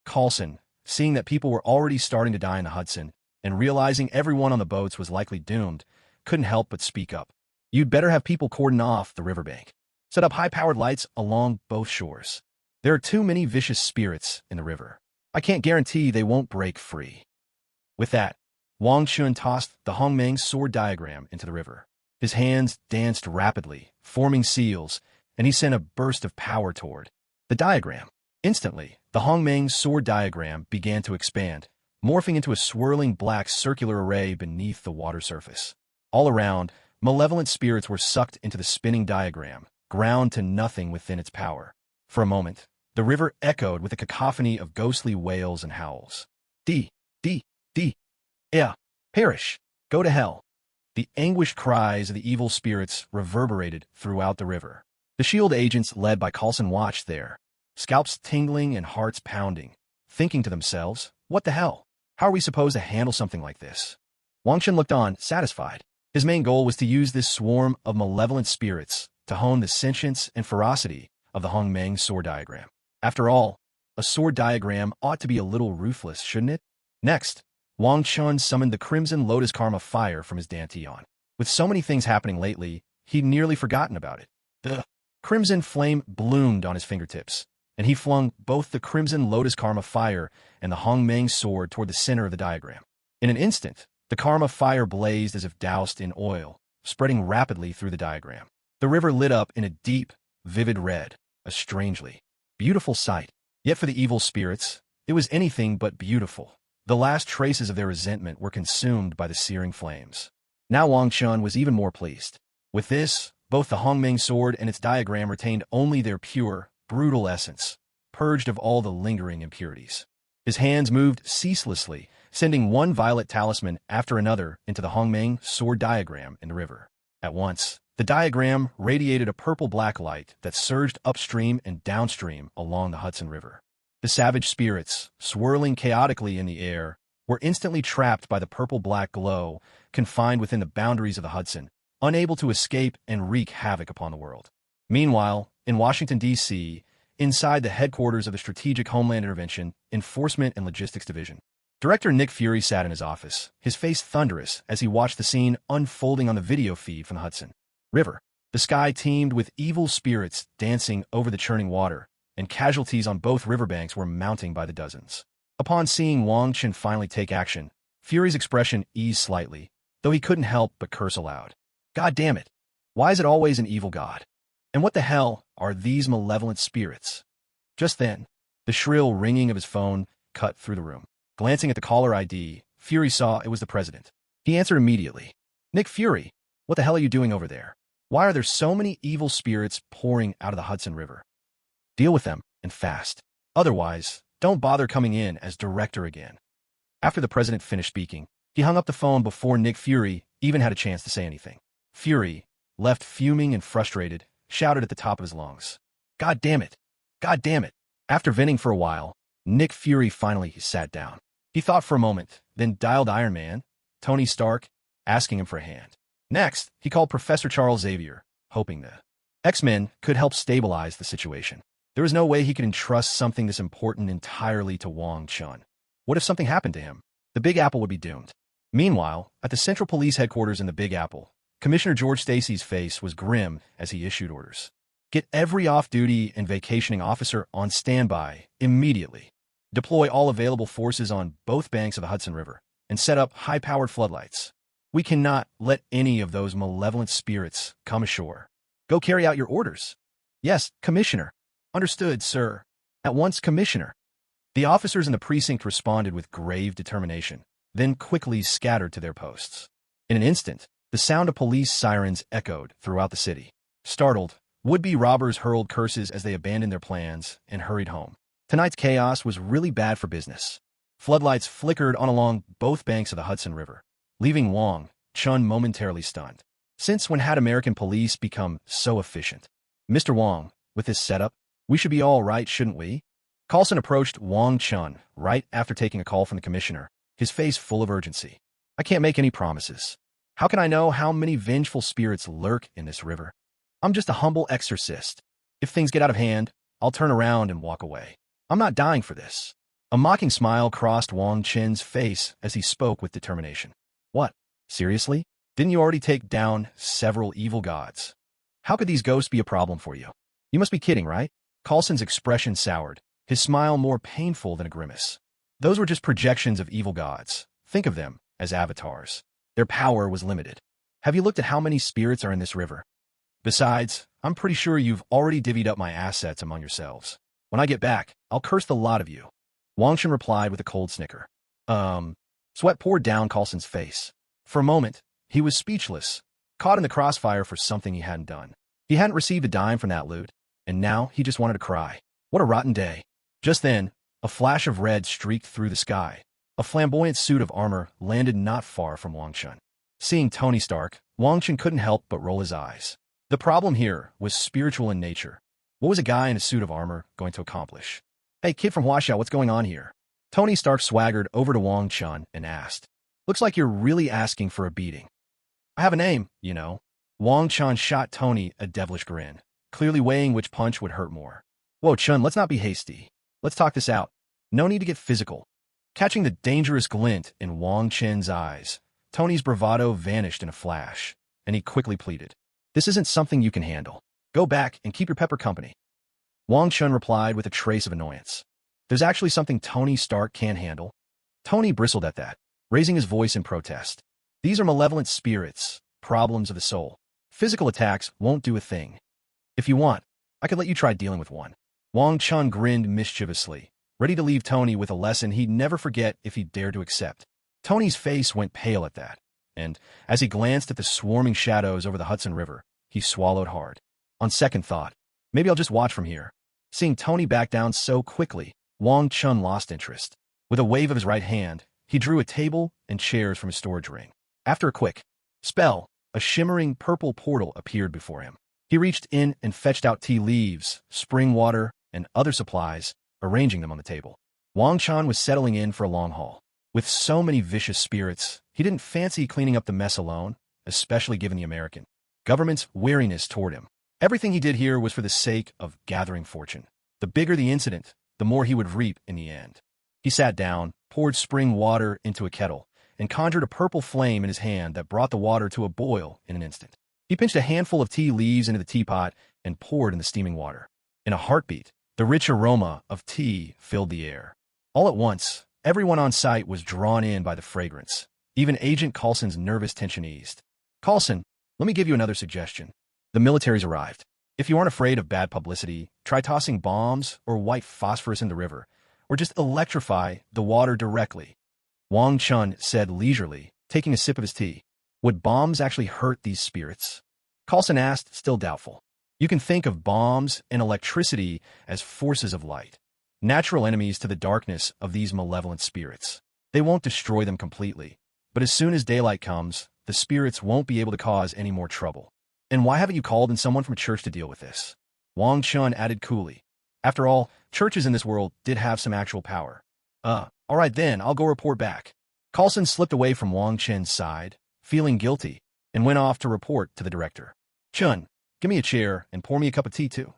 Coulson, seeing that people were already starting to die in the Hudson, and realizing everyone on the boats was likely doomed, couldn't help but speak up. You'd better have people cordon off the riverbank. Set up high-powered lights along both shores. There are too many vicious spirits in the river. I can't guarantee they won't break free. With that, Wong Chun tossed the Hong Mang sword diagram into the river. His hands danced rapidly, forming seals, and he sent a burst of power toward the diagram. Instantly, the Hong Mang sword diagram began to expand, morphing into a swirling black circular array beneath the water surface. All around, malevolent spirits were sucked into the spinning diagram, ground to nothing within its power. For a moment, the river echoed with a cacophony of ghostly wails and howls. Yeah, perish, go to hell. The anguished cries of the evil spirits reverberated throughout the river. The SHIELD agents led by Coulson watched there, scalps tingling and hearts pounding, thinking to themselves, what the hell? How are we supposed to handle something like this? Wang Chen looked on, satisfied. His main goal was to use this swarm of malevolent spirits to hone the sentience and ferocity of the Hong Mang sword diagram. After all, a sword diagram ought to be a little ruthless, shouldn't it? Next, Wang Chun summoned the Crimson Lotus Karma fire from his dantian. With so many things happening lately, he'd nearly forgotten about it. The crimson flame bloomed on his fingertips, and he flung both the Crimson Lotus Karma fire and the Hong Mang sword toward the center of the diagram. In an instant, the Karma fire blazed as if doused in oil, spreading rapidly through the diagram. The river lit up in a deep, vivid red, a strangely beautiful sight. Yet for the evil spirits, it was anything but beautiful. The last traces of their resentment were consumed by the searing flames. Now Wang Chun was even more pleased. With this, both the Hong Mang sword and its diagram retained only their pure, brutal essence, purged of all the lingering impurities. His hands moved ceaselessly, sending one violet talisman after another into the Hong Mang sword diagram in the river. At once, the diagram radiated a purple-black light that surged upstream and downstream along the Hudson River. The savage spirits, swirling chaotically in the air, were instantly trapped by the purple-black glow, confined within the boundaries of the Hudson, unable to escape and wreak havoc upon the world. Meanwhile, in Washington, D.C., inside the headquarters of the Strategic Homeland Intervention, Enforcement and Logistics Division, Director Nick Fury sat in his office, his face thunderous as he watched the scene unfolding on the video feed from the Hudson River. The sky teemed with evil spirits dancing over the churning water, and casualties on both riverbanks were mounting by the dozens. Upon seeing Wang Chen finally take action, Fury's expression eased slightly, though he couldn't help but curse aloud. God damn it! Why is it always an evil god? And what the hell are these malevolent spirits? Just then, the shrill ringing of his phone cut through the room. Glancing at the caller ID, Fury saw it was the president. He answered immediately. Nick Fury, what the hell are you doing over there? Why are there so many evil spirits pouring out of the Hudson River? Deal with them, and fast. Otherwise, don't bother coming in as director again. After the president finished speaking, he hung up the phone before Nick Fury even had a chance to say anything. Fury, left fuming and frustrated, shouted at the top of his lungs. God damn it! God damn it! After venting for a while, Nick Fury finally sat down. He thought for a moment, then dialed Iron Man, Tony Stark, asking him for a hand. Next, he called Professor Charles Xavier, hoping the X-Men could help stabilize the situation. There was no way he could entrust something this important entirely to Wang Chun. What if something happened to him? The Big Apple would be doomed. Meanwhile, at the Central Police Headquarters in the Big Apple, Commissioner George Stacy's face was grim as he issued orders. Get every off-duty and vacationing officer on standby immediately. Deploy all available forces on both banks of the Hudson River and set up high-powered floodlights. We cannot let any of those malevolent spirits come ashore. Go carry out your orders. Yes, Commissioner. Understood, sir. At once, Commissioner. The officers in the precinct responded with grave determination, then quickly scattered to their posts. In an instant, the sound of police sirens echoed throughout the city. Startled, would-be robbers hurled curses as they abandoned their plans and hurried home. Tonight's chaos was really bad for business. Floodlights flickered on along both banks of the Hudson River, leaving Wang Chun momentarily stunned. Since when had American police become so efficient? Mr. Wang, with this setup, we should be all right, shouldn't we? Coulson approached Wang Chun right after taking a call from the commissioner, his face full of urgency. I can't make any promises. How can I know how many vengeful spirits lurk in this river? I'm just a humble exorcist. If things get out of hand, I'll turn around and walk away. I'm not dying for this. A mocking smile crossed Wang Chen's face as he spoke with determination. What? Seriously? Didn't you already take down several evil gods? How could these ghosts be a problem for you? You must be kidding, right? Coulson's expression soured, his smile more painful than a grimace. Those were just projections of evil gods. Think of them as avatars. Their power was limited. Have you looked at how many spirits are in this river? Besides, I'm pretty sure you've already divvied up my assets among yourselves. When I get back, I'll curse the lot of you. Wang Chen replied with a cold snicker. Sweat poured down Coulson's face. For a moment, he was speechless, caught in the crossfire for something he hadn't done. He hadn't received a dime from that loot, and now he just wanted to cry. What a rotten day. Just then, a flash of red streaked through the sky. A flamboyant suit of armor landed not far from Wang Chun. Seeing Tony Stark, Wang Chun couldn't help but roll his eyes. The problem here was spiritual in nature. What was a guy in a suit of armor going to accomplish? Hey, kid from Huaxia, what's going on here? Tony Stark swaggered over to Wang Chun and asked. Looks like you're really asking for a beating. I have a name, you know. Wang Chun shot Tony a devilish grin, clearly weighing which punch would hurt more. Whoa, Chun, let's not be hasty. Let's talk this out. No need to get physical. Catching the dangerous glint in Wang Chen's eyes, Tony's bravado vanished in a flash, and he quickly pleaded. This isn't something you can handle. Go back and keep your pepper company. Wang Chun replied with a trace of annoyance. There's actually something Tony Stark can't handle. Tony bristled at that, raising his voice in protest. These are malevolent spirits, problems of the soul. Physical attacks won't do a thing. If you want, I could let you try dealing with one. Wang Chun grinned mischievously, ready to leave Tony with a lesson he'd never forget if he dared to accept. Tony's face went pale at that, and as he glanced at the swarming shadows over the Hudson River, he swallowed hard. On second thought, maybe I'll just watch from here. Seeing Tony back down so quickly, Wang Chun lost interest. With a wave of his right hand, he drew a table and chairs from his storage ring. After a quick spell, a shimmering purple portal appeared before him. He reached in and fetched out tea leaves, spring water, and other supplies, arranging them on the table. Wang Chun was settling in for a long haul. With so many vicious spirits, he didn't fancy cleaning up the mess alone, especially given the American government's wariness toward him. Everything he did here was for the sake of gathering fortune. The bigger the incident, the more he would reap in the end. He sat down, poured spring water into a kettle, and conjured a purple flame in his hand that brought the water to a boil in an instant. He pinched a handful of tea leaves into the teapot and poured in the steaming water. In a heartbeat, the rich aroma of tea filled the air. All at once, everyone on site was drawn in by the fragrance. Even Agent Coulson's nervous tension eased. Coulson, let me give you another suggestion. The military's arrived. If you aren't afraid of bad publicity, try tossing bombs or white phosphorus in the river, or just electrify the water directly. Wang Chun said leisurely, taking a sip of his tea. Would bombs actually hurt these spirits? Coulson asked, still doubtful. You can think of bombs and electricity as forces of light, natural enemies to the darkness of these malevolent spirits. They won't destroy them completely, but as soon as daylight comes, the spirits won't be able to cause any more trouble. And why haven't you called in someone from church to deal with this? Wang Chun added coolly. After all, churches in this world did have some actual power. All right then, I'll go report back. Coulson slipped away from Wang Chen's side, feeling guilty, and went off to report to the director. Chun, give me a chair and pour me a cup of tea too.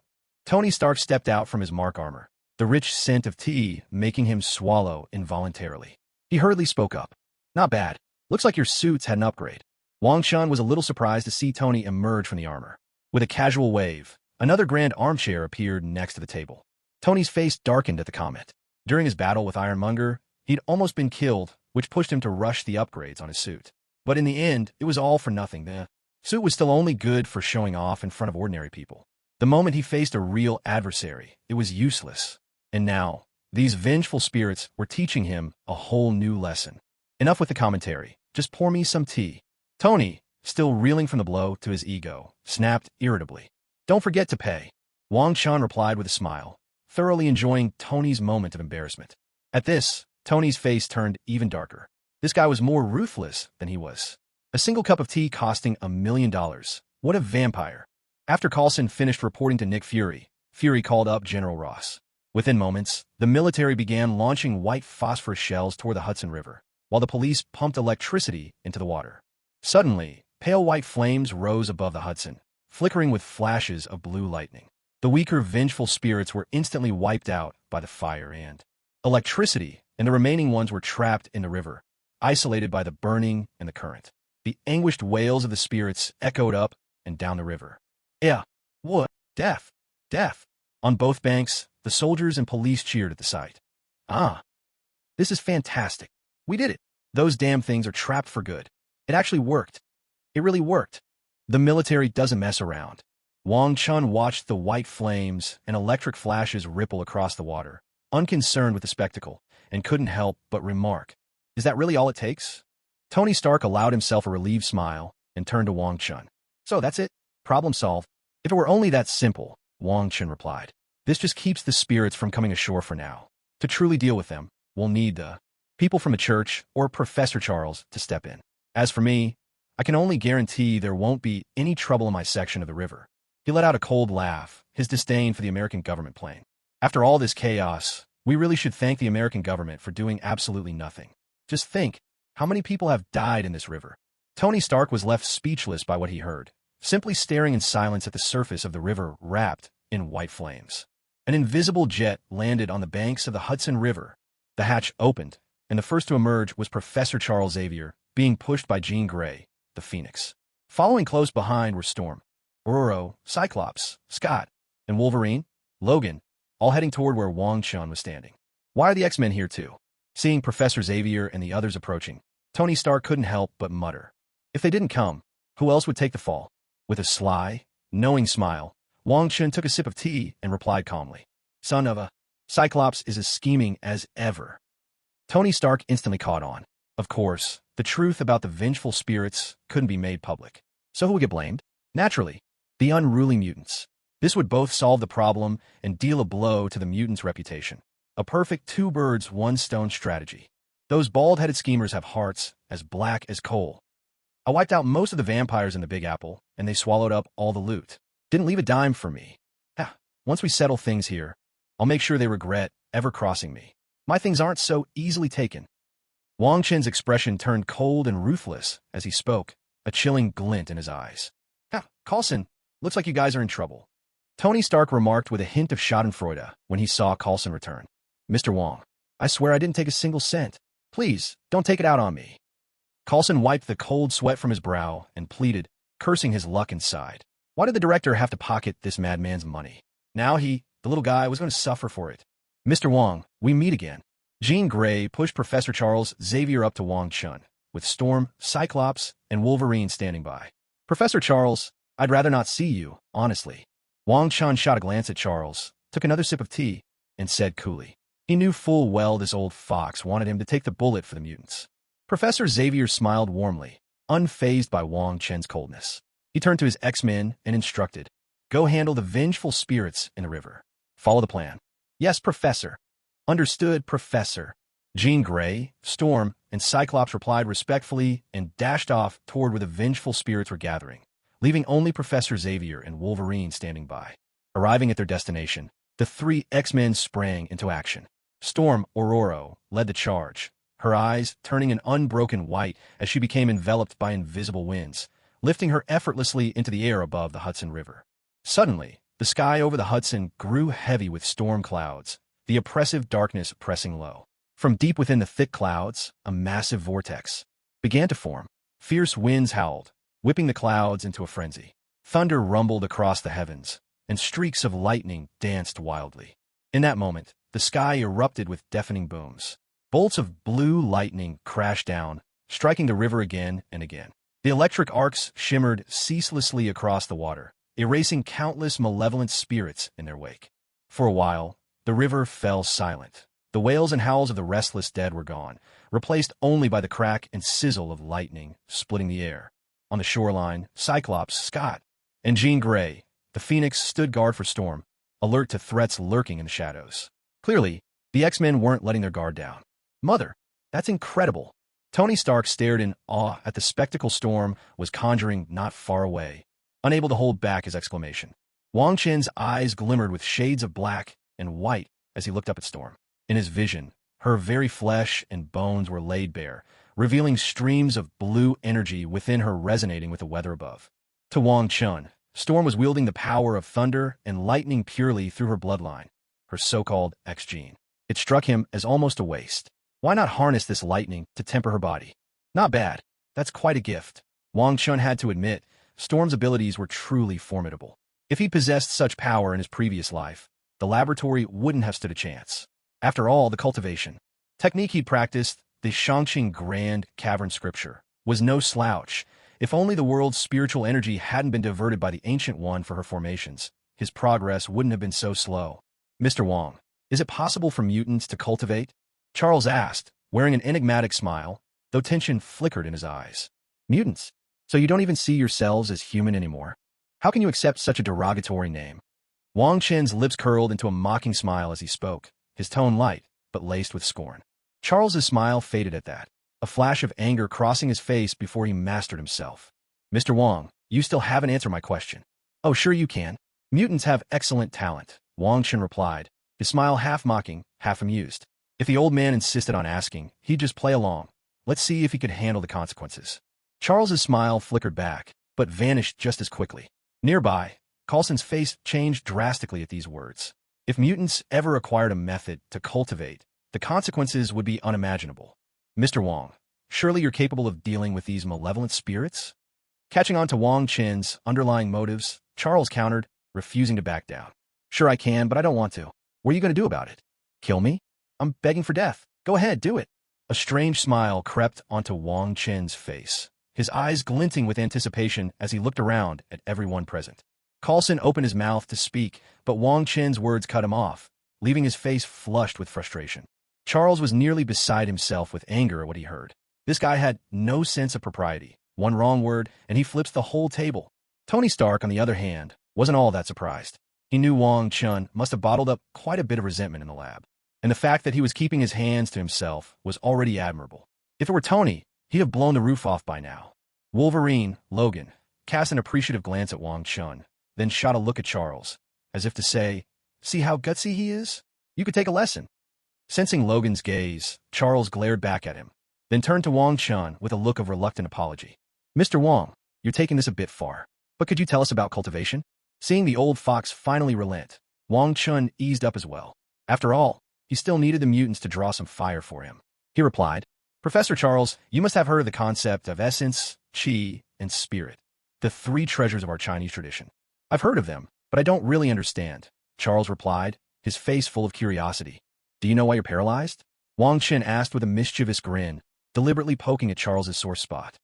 Tony Stark stepped out from his mark armor, the rich scent of tea making him swallow involuntarily. He hurriedly spoke up. Not bad. Looks like your suits had an upgrade. Wang Chun was a little surprised to see Tony emerge from the armor. With a casual wave, another grand armchair appeared next to the table. Tony's face darkened at the comment. During his battle with Ironmonger, he'd almost been killed, which pushed him to rush the upgrades on his suit. But in the end, it was all for nothing. The suit was still only good for showing off in front of ordinary people. The moment he faced a real adversary, it was useless. And now, these vengeful spirits were teaching him a whole new lesson. Enough with the commentary. Just pour me some tea. Tony, still reeling from the blow to his ego, snapped irritably. Don't forget to pay. Wang Chun replied with a smile, thoroughly enjoying Tony's moment of embarrassment. At this, Tony's face turned even darker. This guy was more ruthless than he was. A single cup of tea costing $1 million. What a vampire. After Coulson finished reporting to Nick Fury, Fury called up General Ross. Within moments, the military began launching white phosphorus shells toward the Hudson River, while the police pumped electricity into the water. Suddenly, pale white flames rose above the Hudson, flickering with flashes of blue lightning. The weaker, vengeful spirits were instantly wiped out by the fire and electricity, and the remaining ones were trapped in the river, isolated by the burning and the current. The anguished wails of the spirits echoed up and down the river. Yeah, what? Death! Death! On both banks, the soldiers and police cheered at the sight. Ah, this is fantastic. We did it. Those damn things are trapped for good. It actually worked. It really worked. The military doesn't mess around. Wong Chun watched the white flames and electric flashes ripple across the water, unconcerned with the spectacle, and couldn't help but remark, "Is that really all it takes?" Tony Stark allowed himself a relieved smile and turned to Wong Chun. "So that's it? Problem solved?" "If it were only that simple," Wong Chun replied. "This just keeps the spirits from coming ashore for now. To truly deal with them, we'll need the people from the church or Professor Charles to step in. As for me, I can only guarantee there won't be any trouble in my section of the river." He let out a cold laugh, his disdain for the American government plain. "After all this chaos, we really should thank the American government for doing absolutely nothing. Just think, how many people have died in this river?" Tony Stark was left speechless by what he heard, simply staring in silence at the surface of the river wrapped in white flames. An invisible jet landed on the banks of the Hudson River. The hatch opened, and the first to emerge was Professor Charles Xavier, being pushed by Jean Grey, the Phoenix. Following close behind were Storm, Ororo, Cyclops, Scott, and Wolverine, Logan, all heading toward where Wong Chun was standing. "Why are the X-Men here too?" Seeing Professor Xavier and the others approaching, Tony Stark couldn't help but mutter. If they didn't come, who else would take the fall? With a sly, knowing smile, Wong Chun took a sip of tea and replied calmly, "Son of a Cyclops is as scheming as ever." Tony Stark instantly caught on. Of course, the truth about the vengeful spirits couldn't be made public. So who would get blamed? Naturally, the unruly mutants. This would both solve the problem and deal a blow to the mutants' reputation. A perfect two birds, one stone strategy. Those bald-headed schemers have hearts as black as coal. I wiped out most of the vampires in the Big Apple, and they swallowed up all the loot. Didn't leave a dime for me. Once we settle things here, I'll make sure they regret ever crossing me. My things aren't so easily taken." Wong Chen's expression turned cold and ruthless as he spoke, a chilling glint in his eyes. "Coulson, looks like you guys are in trouble," Tony Stark remarked with a hint of schadenfreude when he saw Coulson return. "Mr. Wong, I swear I didn't take a single cent. Please, don't take it out on me." Coulson wiped the cold sweat from his brow and pleaded, cursing his luck and sighed. Why did the director have to pocket this madman's money? Now he, the little guy, was going to suffer for it. "Mr. Wong, we meet again." Jean Grey pushed Professor Charles Xavier up to Wong Chun, with Storm, Cyclops, and Wolverine standing by. "Professor Charles, I'd rather not see you, honestly." Wong Chun shot a glance at Charles, took another sip of tea, and said coolly. He knew full well this old fox wanted him to take the bullet for the mutants. Professor Xavier smiled warmly, unfazed by Wong Chen's coldness. He turned to his X-Men and instructed, "Go handle the vengeful spirits in the river. Follow the plan." "Yes, Professor." "Understood, Professor." Jean Grey, Storm, and Cyclops replied respectfully and dashed off toward where the vengeful spirits were gathering, leaving only Professor Xavier and Wolverine standing by. Arriving at their destination, the three X-Men sprang into action. Storm Ororo led the charge, her eyes turning an unbroken white as she became enveloped by invisible winds, lifting her effortlessly into the air above the Hudson River. Suddenly, the sky over the Hudson grew heavy with storm clouds, the oppressive darkness pressing low. From deep within the thick clouds, a massive vortex began to form. Fierce winds howled, whipping the clouds into a frenzy. Thunder rumbled across the heavens, and streaks of lightning danced wildly. In that moment, the sky erupted with deafening booms. Bolts of blue lightning crashed down, striking the river again and again. The electric arcs shimmered ceaselessly across the water, erasing countless malevolent spirits in their wake. For a while, the river fell silent. The wails and howls of the restless dead were gone, replaced only by the crack and sizzle of lightning splitting the air. On the shoreline, Cyclops, Scott, and Jean Grey, the Phoenix, stood guard for Storm, alert to threats lurking in the shadows. Clearly, the X-Men weren't letting their guard down. "Mother, that's incredible." Tony Stark stared in awe at the spectacle Storm was conjuring not far away, unable to hold back his exclamation. Wong Chen's eyes glimmered with shades of black and white as he looked up at Storm. In his vision, her very flesh and bones were laid bare, revealing streams of blue energy within her resonating with the weather above. To Wong Chun, Storm was wielding the power of thunder and lightning purely through her bloodline, her so-called X-gene. It struck him as almost a waste. Why not harness this lightning to temper her body? Not bad. That's quite a gift. Wong Chun had to admit, Storm's abilities were truly formidable. If he possessed such power in his previous life, the laboratory wouldn't have stood a chance. After all, the cultivation technique he'd practiced, the Shangqing Grand Cavern Scripture, was no slouch. If only the world's spiritual energy hadn't been diverted by the Ancient One for her formations, his progress wouldn't have been so slow. Mr. Wong, is it possible for mutants to cultivate? Charles asked, wearing an enigmatic smile, though tension flickered in his eyes. Mutants? So you don't even see yourselves as human anymore? How can you accept such a derogatory name? Wang Chen's lips curled into a mocking smile as he spoke, his tone light, but laced with scorn. Charles's smile faded at that, a flash of anger crossing his face before he mastered himself. Mr. Wong, you still haven't answered my question. Oh, sure you can. Mutants have excellent talent, Wang Chen replied, his smile half mocking, half amused. If the old man insisted on asking, he'd just play along. Let's see if he could handle the consequences. Charles's smile flickered back, but vanished just as quickly. Nearby, Coulson's face changed drastically at these words. If mutants ever acquired a method to cultivate, the consequences would be unimaginable. Mr. Wong, surely you're capable of dealing with these malevolent spirits? Catching on to Wang Chen's underlying motives, Charles countered, refusing to back down. Sure I can, but I don't want to. What are you going to do about it? Kill me? I'm begging for death. Go ahead, do it. A strange smile crept onto Wang Chen's face, his eyes glinting with anticipation as he looked around at everyone present. Coulson opened his mouth to speak, but Wang Chen's words cut him off, leaving his face flushed with frustration. Charles was nearly beside himself with anger at what he heard. This guy had no sense of propriety. One wrong word, and he flips the whole table. Tony Stark, on the other hand, wasn't all that surprised. He knew Wang Chun must have bottled up quite a bit of resentment in the lab, and the fact that he was keeping his hands to himself was already admirable. If it were Tony, he'd have blown the roof off by now. Wolverine, Logan, cast an appreciative glance at Wang Chun, then shot a look at Charles, as if to say, see how gutsy he is? You could take a lesson. Sensing Logan's gaze, Charles glared back at him, then turned to Wang Chun with a look of reluctant apology. Mr. Wong, you're taking this a bit far, but could you tell us about cultivation? Seeing the old fox finally relent, Wang Chun eased up as well. After all, he still needed the mutants to draw some fire for him. He replied, Professor Charles, you must have heard of the concept of essence, qi, and spirit, the three treasures of our Chinese tradition. I've heard of them, but I don't really understand, Charles replied, his face full of curiosity. Do you know why you're paralyzed? Wang Chen asked with a mischievous grin, deliberately poking at Charles's sore spot.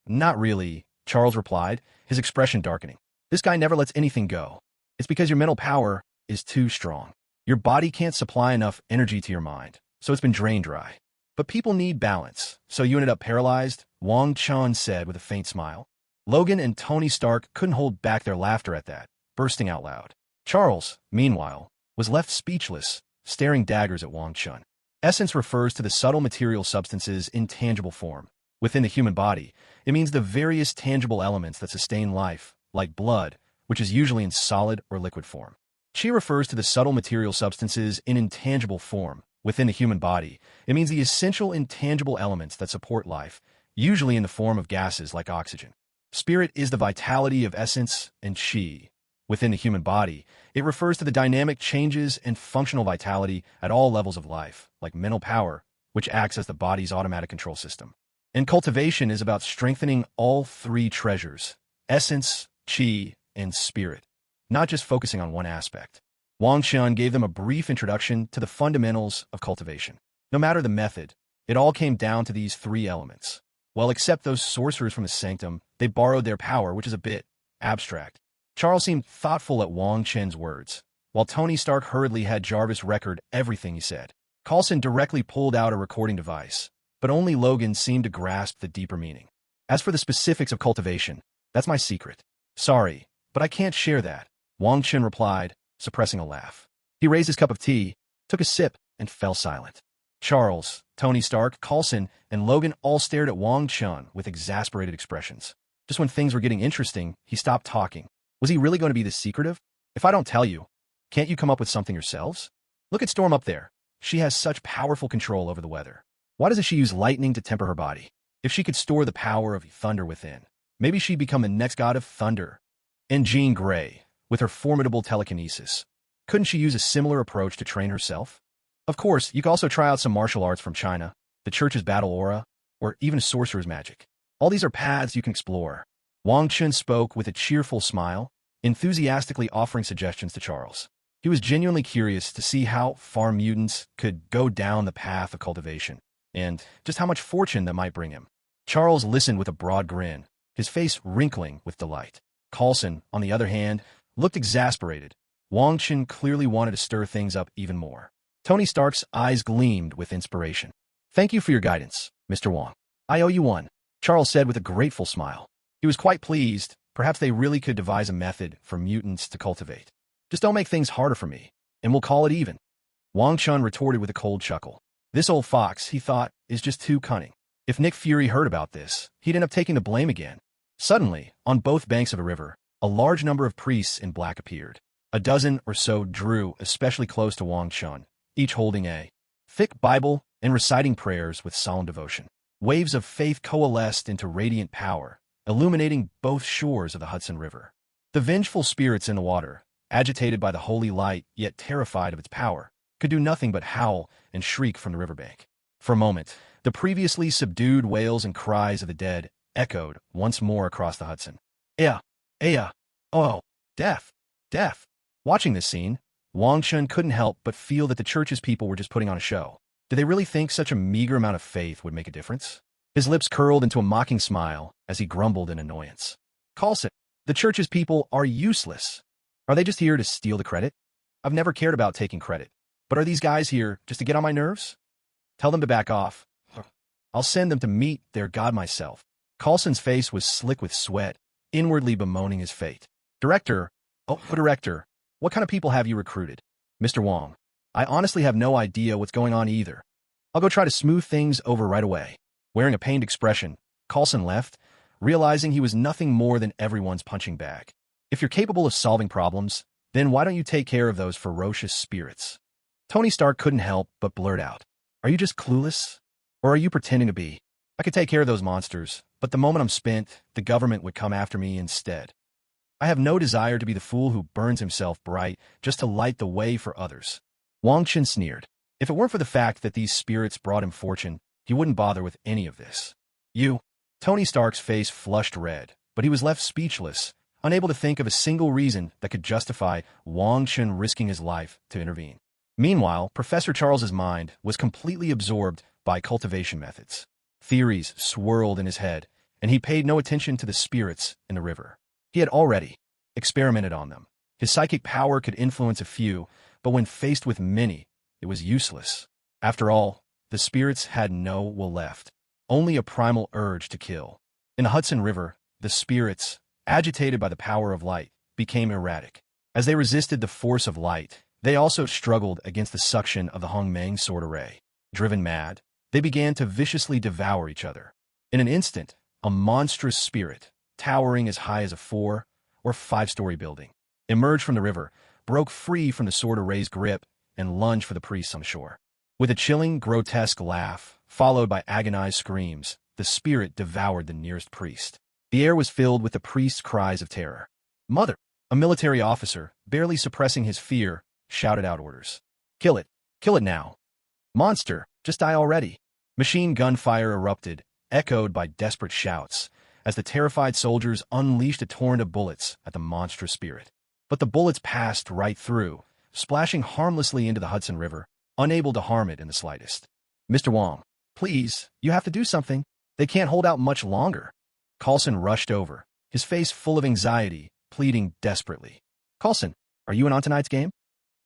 Not really, Charles replied, his expression darkening. This guy never lets anything go. It's because your mental power is too strong. Your body can't supply enough energy to your mind, so it's been drained dry. But people need balance, so you ended up paralyzed, Wang Chun said with a faint smile. Logan and Tony Stark couldn't hold back their laughter at that, bursting out loud. Charles, meanwhile, was left speechless, staring daggers at Wang Chun. Essence refers to the subtle material substances in tangible form. Within the human body, it means the various tangible elements that sustain life, like blood, which is usually in solid or liquid form. Qi refers to the subtle material substances in intangible form. Within the human body, it means the essential intangible elements that support life, usually in the form of gases like oxygen. Spirit is the vitality of essence and qi. Within the human body, it refers to the dynamic changes and functional vitality at all levels of life, like mental power, which acts as the body's automatic control system. And cultivation is about strengthening all three treasures, essence, qi, and spirit, not just focusing on one aspect. Wang Chun gave them a brief introduction to the fundamentals of cultivation. No matter the method, it all came down to these three elements. Well, except those sorcerers from the sanctum, they borrowed their power, which is a bit abstract. Charles seemed thoughtful at Wang Chen's words, while Tony Stark hurriedly had Jarvis record everything he said. Coulson directly pulled out a recording device, but only Logan seemed to grasp the deeper meaning. As for the specifics of cultivation, that's my secret. Sorry, but I can't share that, Wang Chen replied, suppressing a laugh. He raised his cup of tea, took a sip, and fell silent. Charles, Tony Stark, Coulson, and Logan all stared at Wang Chun with exasperated expressions. Just when things were getting interesting, he stopped talking. Was he really going to be this secretive? If I don't tell you, can't you come up with something yourselves? Look at Storm up there. She has such powerful control over the weather. Why doesn't she use lightning to temper her body? If she could store the power of thunder within, maybe she'd become the next god of thunder. And Jean Grey, with her formidable telekinesis, couldn't she use a similar approach to train herself? Of course, you could also try out some martial arts from China, the church's battle aura, or even a sorcerer's magic. All these are paths you can explore. Wang Chen spoke with a cheerful smile, enthusiastically offering suggestions to Charles. He was genuinely curious to see how far mutants could go down the path of cultivation, and just how much fortune that might bring him. Charles listened with a broad grin, his face wrinkling with delight. Coulson, on the other hand, looked exasperated. Wang Chen clearly wanted to stir things up even more. Tony Stark's eyes gleamed with inspiration. "Thank you for your guidance, Mr. Wong. I owe you one," Charles said with a grateful smile. He was quite pleased. Perhaps they really could devise a method for mutants to cultivate. "Just don't make things harder for me, and we'll call it even." Wang Chun retorted with a cold chuckle. This old fox, he thought, is just too cunning. If Nick Fury heard about this, he'd end up taking the blame again. Suddenly, on both banks of a river, a large number of priests in black appeared. A dozen or so drew especially close to Wang Chun, each holding a thick Bible and reciting prayers with solemn devotion. Waves of faith coalesced into radiant power, illuminating both shores of the Hudson River. The vengeful spirits in the water, agitated by the holy light yet terrified of its power, could do nothing but howl and shriek from the riverbank. For a moment, the previously subdued wails and cries of the dead echoed once more across the Hudson. "Ea! Ea! Oh! Death! Death!" Watching this scene, Wang Chun couldn't help but feel that the church's people were just putting on a show. Did they really think such a meager amount of faith would make a difference? His lips curled into a mocking smile as he grumbled in annoyance. "Coulson, the church's people are useless. Are they just here to steal the credit? I've never cared about taking credit. But are these guys here just to get on my nerves? Tell them to back off. I'll send them to meet their god myself." Coulson's face was slick with sweat, inwardly bemoaning his fate. Director, what kind of people have you recruited?" "Mr. Wong, I honestly have no idea what's going on either. I'll go try to smooth things over right away." Wearing a pained expression, Coulson left, realizing he was nothing more than everyone's punching bag. If you're capable of solving problems, then why don't you take care of those ferocious spirits? Tony Stark couldn't help but blurt out, "Are you just clueless? Or are you pretending to be? I could take care of those monsters, but the moment I'm spent, the government would come after me instead. I have no desire to be the fool who burns himself bright just to light the way for others." Wang Chen sneered. If it weren't for the fact that these spirits brought him fortune, he wouldn't bother with any of this. Tony Stark's face flushed red, but he was left speechless, unable to think of a single reason that could justify Wang Chen risking his life to intervene. Meanwhile, Professor Charles's mind was completely absorbed by cultivation methods. Theories swirled in his head, and he paid no attention to the spirits in the river. He had already experimented on them. His psychic power could influence a few, but when faced with many, it was useless. After all, the spirits had no will left, only a primal urge to kill. In the Hudson River, the spirits, agitated by the power of light, became erratic. As they resisted the force of light, they also struggled against the suction of the Hong Mang sword array. Driven mad, they began to viciously devour each other. In an instant, a monstrous spirit, towering as high as a 4- or 5-story building, emerged from the river, broke free from the sword array's grip, and lunged for the priests on the shore. With a chilling, grotesque laugh, followed by agonized screams, the spirit devoured the nearest priest. The air was filled with the priest's cries of terror. "Mother!" A military officer, barely suppressing his fear, shouted out orders. "Kill it! Kill it now! Monster, just die already!" Machine gun fire erupted, echoed by desperate shouts, as the terrified soldiers unleashed a torrent of bullets at the monstrous spirit. But the bullets passed right through, splashing harmlessly into the Hudson River, unable to harm it in the slightest. "Mr. Wong, please, you have to do something. They can't hold out much longer." Coulson rushed over, his face full of anxiety, pleading desperately. "Coulson, are you in on tonight's game?"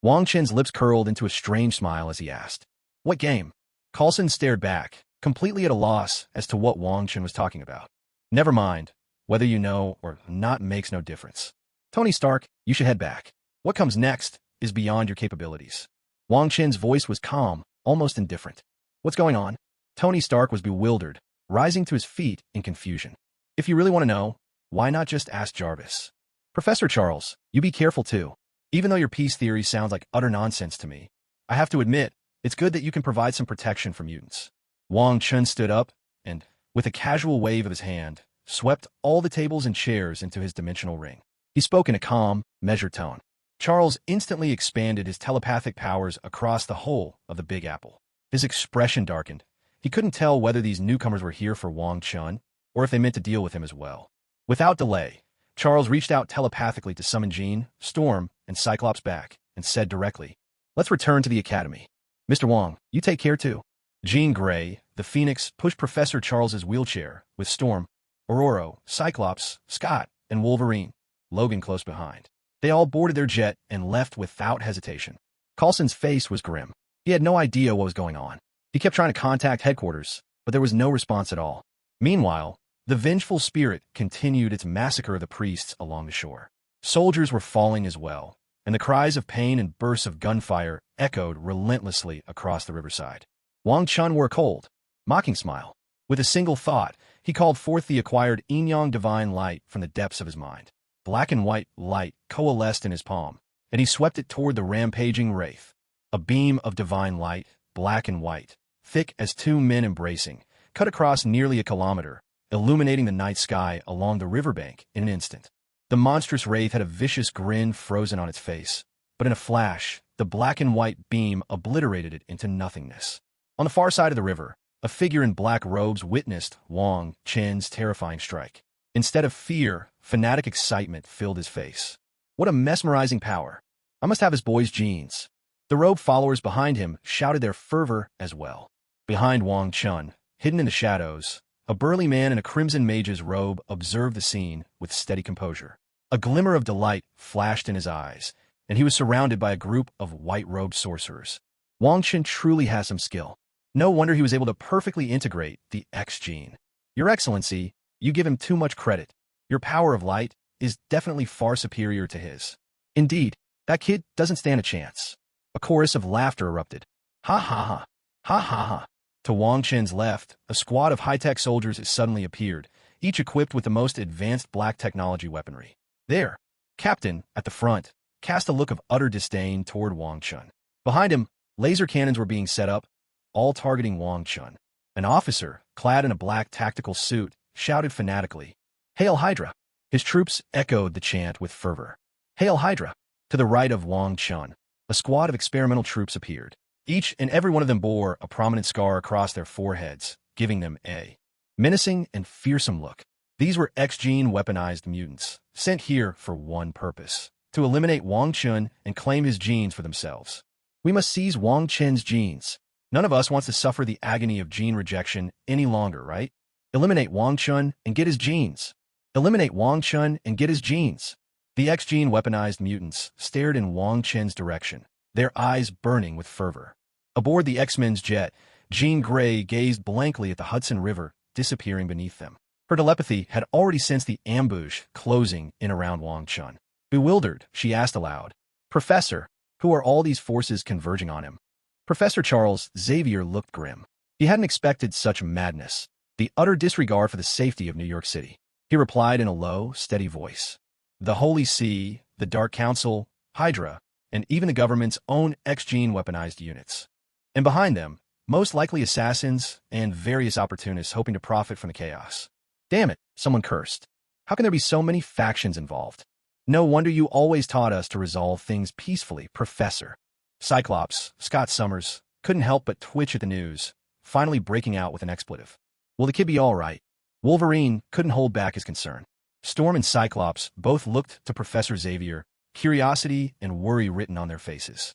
Wang Chen's lips curled into a strange smile as he asked. "What game?" Coulson stared back, completely at a loss as to what Wang Chen was talking about. "Never mind. Whether you know or not makes no difference. Tony Stark, you should head back. What comes next is beyond your capabilities." Wang Chen's voice was calm, almost indifferent. "What's going on?" Tony Stark was bewildered, rising to his feet in confusion. "If you really want to know, why not just ask Jarvis?" "Professor Charles, you be careful too. Even though your peace theory sounds like utter nonsense to me, I have to admit, it's good that you can provide some protection for mutants." Wang Chen stood up and, with a casual wave of his hand, swept all the tables and chairs into his dimensional ring. He spoke in a calm, measured tone. Charles instantly expanded his telepathic powers across the whole of the Big Apple. His expression darkened. He couldn't tell whether these newcomers were here for Wang Chun, or if they meant to deal with him as well. Without delay, Charles reached out telepathically to summon Jean, Storm, and Cyclops back, and said directly, "Let's return to the academy. Mr. Wong, you take care too." Jean Grey, the Phoenix, pushed Professor Charles's wheelchair, with Storm, Aurora, Cyclops, Scott, and Wolverine, Logan close behind. They all boarded their jet and left without hesitation. Coulson's face was grim. He had no idea what was going on. He kept trying to contact headquarters, but there was no response at all. Meanwhile, the vengeful spirit continued its massacre of the priests along the shore. Soldiers were falling as well, and the cries of pain and bursts of gunfire echoed relentlessly across the riverside. Wong Chun wore a cold, mocking smile. With a single thought, he called forth the acquired yin-yang divine light from the depths of his mind. Black and white light coalesced in his palm, and he swept it toward the rampaging wraith. A beam of divine light, black and white, thick as two men embracing, cut across nearly a kilometer, illuminating the night sky along the riverbank in an instant. The monstrous wraith had a vicious grin frozen on its face, but in a flash, the black and white beam obliterated it into nothingness. On the far side of the river, a figure in black robes witnessed Wang Chen's terrifying strike. Instead of fear, fanatic excitement filled his face. What a mesmerizing power. I must have his boy's genes. The robe followers behind him shouted their fervor as well. Behind Wang Chun, hidden in the shadows, a burly man in a crimson mage's robe observed the scene with steady composure. A glimmer of delight flashed in his eyes, and he was surrounded by a group of white-robed sorcerers. Wang Chen truly has some skill. No wonder he was able to perfectly integrate the X gene. Your Excellency, you give him too much credit. Your power of light is definitely far superior to his. Indeed, that kid doesn't stand a chance. A chorus of laughter erupted. Ha ha ha. Ha ha ha. To Wang Chen's left, a squad of high-tech soldiers suddenly appeared, each equipped with the most advanced black technology weaponry. There, Captain, at the front, cast a look of utter disdain toward Wang Chun. Behind him, laser cannons were being set up, all targeting Wang Chun. An officer, clad in a black tactical suit, shouted fanatically, "Hail Hydra!" His troops echoed the chant with fervor. "Hail Hydra!" To the right of Wang Chun, a squad of experimental troops appeared. Each and every one of them bore a prominent scar across their foreheads, giving them a menacing and fearsome look. These were X-gene weaponized mutants, sent here for one purpose: to eliminate Wang Chun and claim his genes for themselves. We must seize Wang Chen's genes. None of us wants to suffer the agony of gene rejection any longer, right? Eliminate Wang Chun and get his genes. Eliminate Wang Chun and get his genes. The X-gene weaponized mutants stared in Wang Chen's direction, their eyes burning with fervor. Aboard the X-Men's jet, Jean Grey gazed blankly at the Hudson River disappearing beneath them. Her telepathy had already sensed the ambush closing in around Wang Chun. Bewildered, she asked aloud, "Professor, who are all these forces converging on him?" Professor Charles Xavier looked grim. He hadn't expected such madness, the utter disregard for the safety of New York City. He replied in a low, steady voice, "The Holy See, the Dark Council, Hydra, and even the government's own X-gene weaponized units. And behind them, most likely assassins and various opportunists hoping to profit from the chaos." Damn it, someone cursed. How can there be so many factions involved? No wonder you always taught us to resolve things peacefully, Professor. Cyclops, Scott Summers, couldn't help but twitch at the news, finally breaking out with an expletive. Will the kid be all right? Wolverine couldn't hold back his concern. Storm and Cyclops both looked to Professor Xavier, curiosity and worry written on their faces.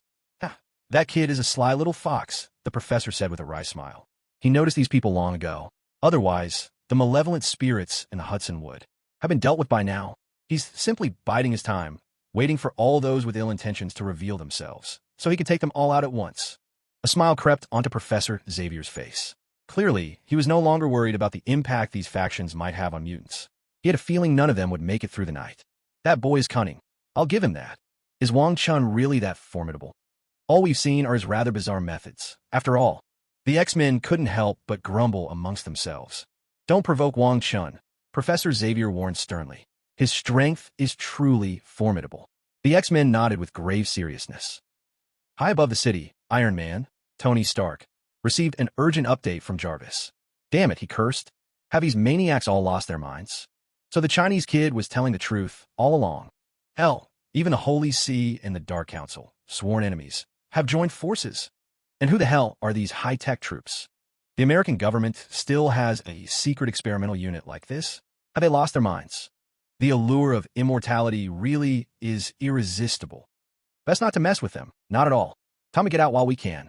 That kid is a sly little fox, the professor said with a wry smile. He noticed these people long ago. Otherwise, the malevolent spirits in the Hudson would have been dealt with by now. He's simply biding his time, waiting for all those with ill intentions to reveal themselves, so he could take them all out at once. A smile crept onto Professor Xavier's face. Clearly, he was no longer worried about the impact these factions might have on mutants. He had a feeling none of them would make it through the night. That boy is cunning. I'll give him that. Is Wang Chun really that formidable? All we've seen are his rather bizarre methods. After all, the X-Men couldn't help but grumble amongst themselves. Don't provoke Wang Chun, Professor Xavier warned sternly. His strength is truly formidable. The X-Men nodded with grave seriousness. High above the city, Iron Man, Tony Stark, received an urgent update from Jarvis. Damn it, he cursed. Have these maniacs all lost their minds? So the Chinese kid was telling the truth all along. Hell, even the Holy See and the Dark Council, sworn enemies, have joined forces. And who the hell are these high-tech troops? The American government still has a secret experimental unit like this? Have they lost their minds? The allure of immortality really is irresistible. Best not to mess with them. Not at all. Time to get out while we can.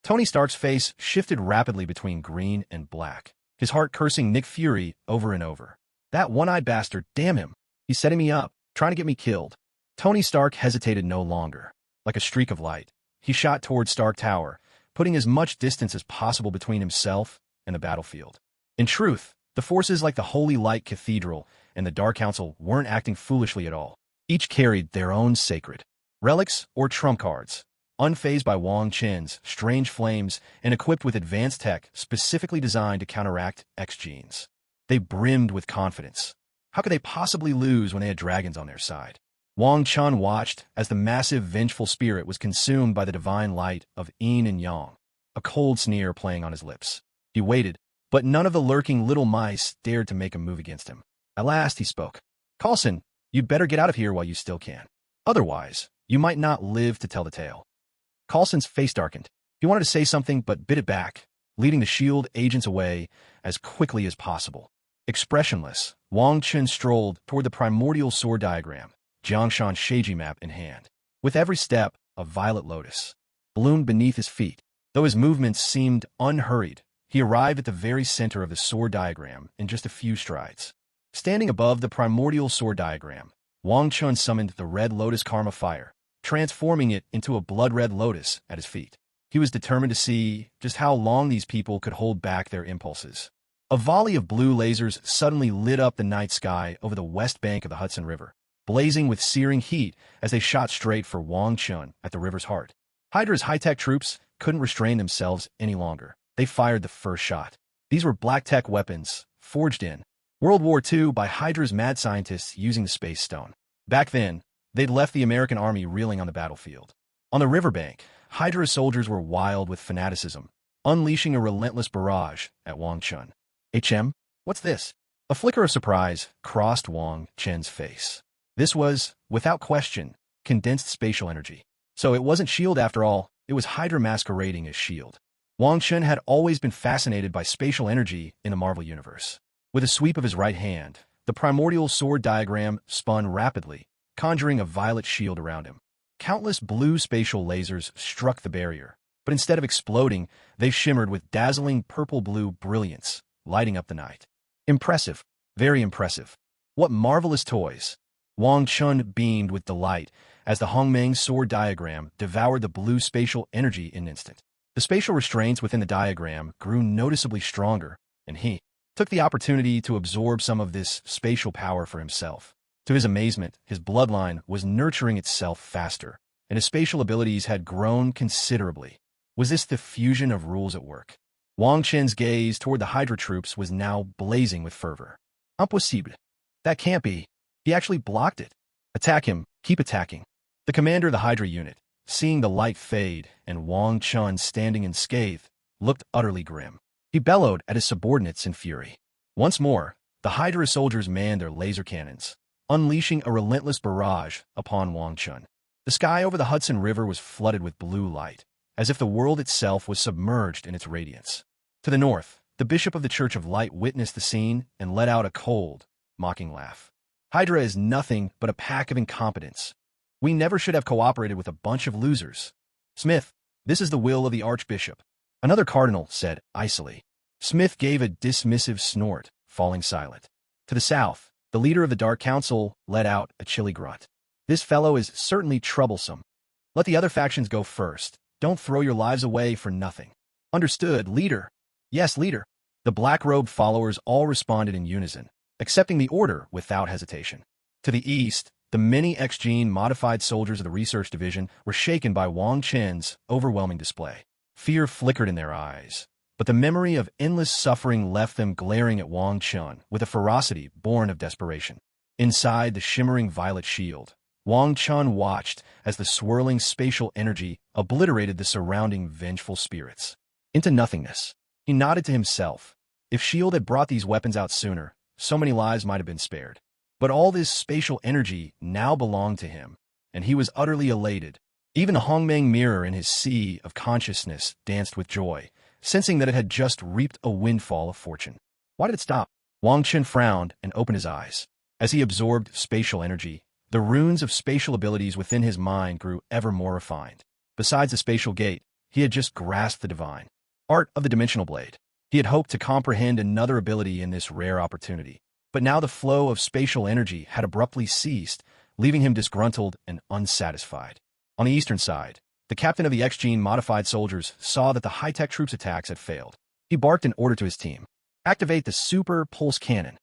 Tony Stark's face shifted rapidly between green and black, his heart cursing Nick Fury over and over. That one-eyed bastard, damn him. He's setting me up, trying to get me killed. Tony Stark hesitated no longer. Like a streak of light, he shot toward Stark Tower, putting as much distance as possible between himself and the battlefield. In truth, the forces like the Holy Light Cathedral and the Dark Council weren't acting foolishly at all. Each carried their own sacred relics or trump cards, unfazed by Wang Chen's strange flames and equipped with advanced tech specifically designed to counteract X-genes. They brimmed with confidence. How could they possibly lose when they had dragons on their side? Wong Chun watched as the massive vengeful spirit was consumed by the divine light of yin and yang, a cold sneer playing on his lips. He waited, but none of the lurking little mice dared to make a move against him. At last he spoke. "Coulson, you'd better get out of here while you still can. Otherwise, you might not live to tell the tale." Coulson's face darkened. He wanted to say something but bit it back, leading the S.H.I.E.L.D. agents away as quickly as possible. Expressionless, Wang Chen strolled toward the primordial sword diagram, Jiangshan Sheiji map in hand. With every step, a violet lotus bloomed beneath his feet. Though his movements seemed unhurried, he arrived at the very center of the sword diagram in just a few strides. Standing above the primordial sword diagram, Wang Chun summoned the red lotus karma fire, transforming it into a blood-red lotus at his feet. He was determined to see just how long these people could hold back their impulses. A volley of blue lasers suddenly lit up the night sky over the west bank of the Hudson River, blazing with searing heat as they shot straight for Wang Chun at the river's heart. Hydra's high-tech troops couldn't restrain themselves any longer. They fired the first shot. These were black-tech weapons, forged in World War II by Hydra's mad scientists using the Space Stone. Back then, they'd left the American army reeling on the battlefield. On the riverbank, Hydra's soldiers were wild with fanaticism, unleashing a relentless barrage at Wang Chun. "HM? What's this?" A flicker of surprise crossed Wang Chen's face. This was, without question, condensed spatial energy. So it wasn't S.H.I.E.L.D. after all, it was Hydra masquerading as S.H.I.E.L.D. Wang Chen had always been fascinated by spatial energy in the Marvel Universe. With a sweep of his right hand, the primordial sword diagram spun rapidly, conjuring a violet shield around him. Countless blue spatial lasers struck the barrier, but instead of exploding, they shimmered with dazzling purple-blue brilliance, lighting up the night. Impressive. Very impressive. What marvelous toys. Wang Chun beamed with delight as the Hong Mang sword diagram devoured the blue spatial energy in an instant. The spatial restraints within the diagram grew noticeably stronger, and he took the opportunity to absorb some of this spatial power for himself. To his amazement, his bloodline was nurturing itself faster, and his spatial abilities had grown considerably. Was this the fusion of rules at work? Wang Chen's gaze toward the Hydra troops was now blazing with fervor. Impossible. That can't be. He actually blocked it. Attack him. Keep attacking. The commander of the Hydra unit, seeing the light fade and Wang Chun standing in scathe, looked utterly grim. He bellowed at his subordinates in fury. Once more, the Hydra soldiers manned their laser cannons, unleashing a relentless barrage upon Wang Chun. The sky over the Hudson River was flooded with blue light, as if the world itself was submerged in its radiance. To the north, the bishop of the Church of Light witnessed the scene and let out a cold, mocking laugh. Hydra is nothing but a pack of incompetents. We never should have cooperated with a bunch of losers. Smith, this is the will of the Archbishop. Another cardinal said icily. Smith gave a dismissive snort, falling silent. To the south, the leader of the Dark Council let out a chilly grunt. This fellow is certainly troublesome. Let the other factions go first. Don't throw your lives away for nothing. Understood, leader. Yes, leader. The black-robed followers all responded in unison, accepting the order without hesitation. To the east, the many X-gene modified soldiers of the research division were shaken by Wang Chen's overwhelming display. Fear flickered in their eyes, but the memory of endless suffering left them glaring at Wang Chun with a ferocity born of desperation. Inside the shimmering violet shield, Wang Chun watched as the swirling spatial energy obliterated the surrounding vengeful spirits into nothingness. He nodded to himself. If S.H.I.E.L.D. had brought these weapons out sooner, so many lives might have been spared. But all this spatial energy now belonged to him, and he was utterly elated. Even the Hong Mang mirror in his sea of consciousness danced with joy, sensing that it had just reaped a windfall of fortune. Why did it stop? Wang Chen frowned and opened his eyes. As he absorbed spatial energy, the runes of spatial abilities within his mind grew ever more refined. Besides the spatial gate, he had just grasped the divine art of the dimensional blade. He had hoped to comprehend another ability in this rare opportunity. But now the flow of spatial energy had abruptly ceased, leaving him disgruntled and unsatisfied. On the eastern side, the captain of the X-Gene modified soldiers saw that the high-tech troops' attacks had failed. He barked an order to his team. Activate the super pulse cannon.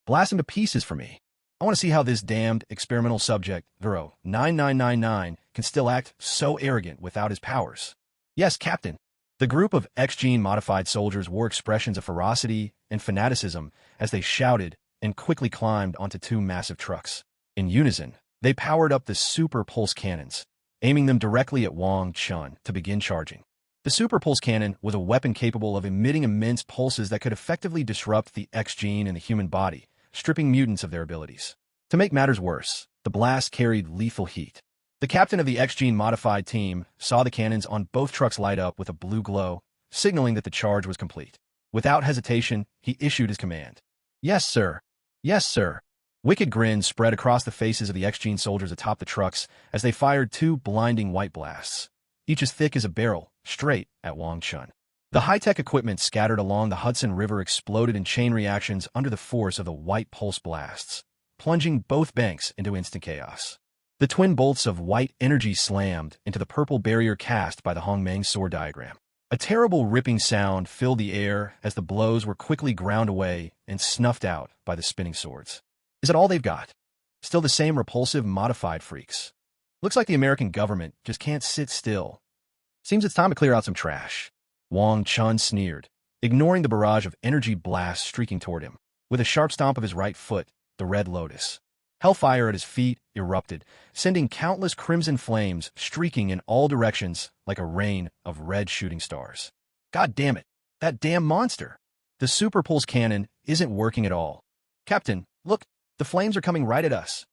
Blast him to pieces for me. I want to see how this damned experimental subject, Vero 9999, can still act so arrogant without his powers. Yes, Captain. The group of X-Gene modified soldiers wore expressions of ferocity and fanaticism as they shouted and quickly climbed onto two massive trucks. In unison, they powered up the super pulse cannons, aiming them directly at Wong Chun to begin charging. The super pulse cannon was a weapon capable of emitting immense pulses that could effectively disrupt the X-Gene in the human body, stripping mutants of their abilities. To make matters worse, the blast carried lethal heat. The captain of the X-Gene modified team saw the cannons on both trucks light up with a blue glow, signaling that the charge was complete. Without hesitation, he issued his command. Yes, sir. Yes, sir. Wicked grins spread across the faces of the X-Gene soldiers atop the trucks as they fired two blinding white blasts, each as thick as a barrel, straight at Wong Chun. The high-tech equipment scattered along the Hudson River exploded in chain reactions under the force of the white pulse blasts, plunging both banks into instant chaos. The twin bolts of white energy slammed into the purple barrier cast by the Hong Mang sword diagram. A terrible ripping sound filled the air as the blows were quickly ground away and snuffed out by the spinning swords. Is it all they've got? Still the same repulsive modified freaks. Looks like the American government just can't sit still. Seems it's time to clear out some trash. Wong Chun sneered, ignoring the barrage of energy blasts streaking toward him. With a sharp stomp of his right foot, the Red Lotus. Hellfire at his feet erupted, sending countless crimson flames streaking in all directions like a rain of red shooting stars. God damn it, that damn monster! The super pulse cannon isn't working at all. Captain, look, the flames are coming right at us.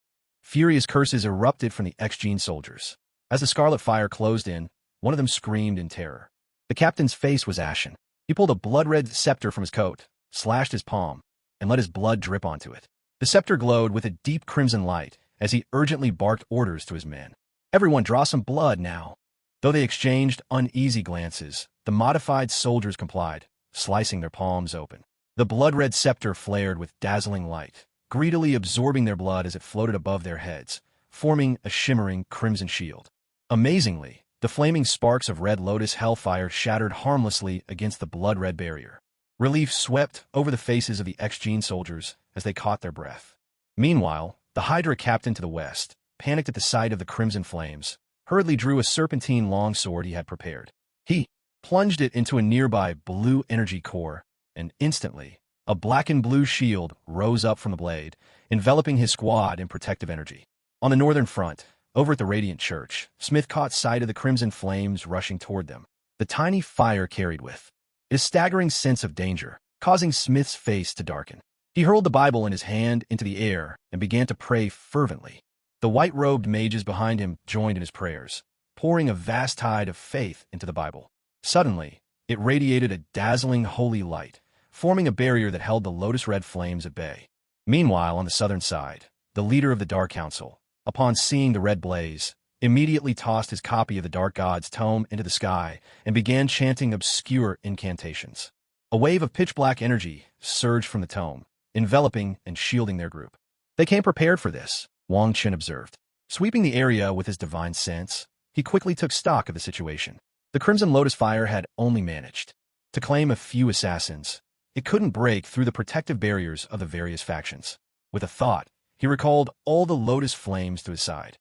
Furious curses erupted from the X-Gene soldiers. As the scarlet fire closed in, one of them screamed in terror. The captain's face was ashen. He pulled a blood-red scepter from his coat, slashed his palm, and let his blood drip onto it. The scepter glowed with a deep crimson light as he urgently barked orders to his men. Everyone draw some blood now. Though they exchanged uneasy glances, the modified soldiers complied, slicing their palms open. The blood-red scepter flared with dazzling light, greedily absorbing their blood as it floated above their heads, forming a shimmering crimson shield. Amazingly, the flaming sparks of Red Lotus hellfire shattered harmlessly against the blood-red barrier. Relief swept over the faces of the X-Gene soldiers as they caught their breath. Meanwhile, the Hydra captain to the west, panicked at the sight of the crimson flames, hurriedly drew a serpentine longsword he had prepared. He plunged it into a nearby blue energy core, and instantly, a black and blue shield rose up from the blade, enveloping his squad in protective energy. On the northern front, over at the Radiant Church, Smith caught sight of the crimson flames rushing toward them. The tiny fire carried with it a staggering sense of danger, causing Smith's face to darken. He hurled the Bible in his hand into the air and began to pray fervently. The white-robed mages behind him joined in his prayers, pouring a vast tide of faith into the Bible. Suddenly, it radiated a dazzling holy light, forming a barrier that held the lotus-red flames at bay. Meanwhile, on the southern side, the leader of the Dark Council, upon seeing the red blaze, immediately tossed his copy of the Dark God's tome into the sky and began chanting obscure incantations. A wave of pitch-black energy surged from the tome, enveloping and shielding their group. They came prepared for this, Wang Chen observed. Sweeping the area with his divine sense, he quickly took stock of the situation. The Crimson Lotus Fire had only managed to claim a few assassins. It couldn't break through the protective barriers of the various factions. With a thought, he recalled all the Lotus flames to his side.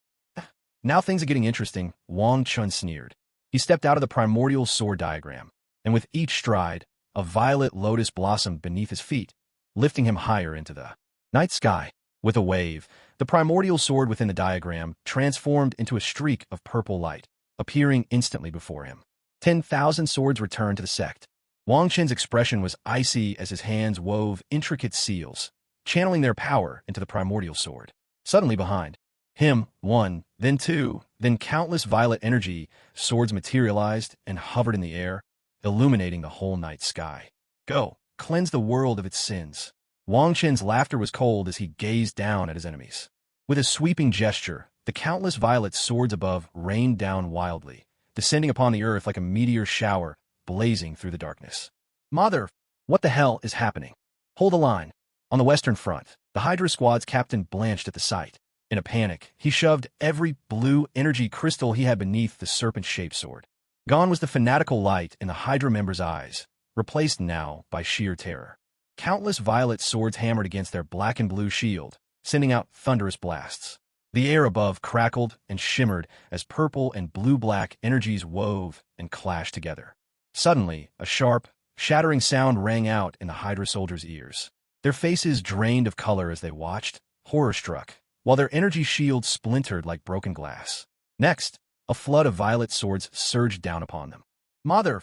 Now things are getting interesting, Wong Chun sneered. He stepped out of the primordial sword diagram, and with each stride, a violet lotus blossomed beneath his feet, lifting him higher into the night sky. With a wave, the primordial sword within the diagram transformed into a streak of purple light, appearing instantly before him. 10,000 swords returned to the sect. Wang Chen's expression was icy as his hands wove intricate seals, channeling their power into the primordial sword. Suddenly behind him, one, then two, then countless violet energy swords materialized and hovered in the air, illuminating the whole night sky. Go, cleanse the world of its sins. Wang Chen's laughter was cold as he gazed down at his enemies. With a sweeping gesture, the countless violet swords above rained down wildly, descending upon the earth like a meteor shower, blazing through the darkness. Mother, what the hell is happening? Hold the line. On the Western Front, the Hydra Squad's captain blanched at the sight. In a panic, he shoved every blue energy crystal he had beneath the serpent-shaped sword. Gone was the fanatical light in the Hydra member's eyes, replaced now by sheer terror. Countless violet swords hammered against their black and blue shield, sending out thunderous blasts. The air above crackled and shimmered as purple and blue-black energies wove and clashed together. Suddenly, a sharp, shattering sound rang out in the Hydra soldiers' ears. Their faces drained of color as they watched, horror-struck, while their energy shields splintered like broken glass. Next, a flood of violet swords surged down upon them. Mother!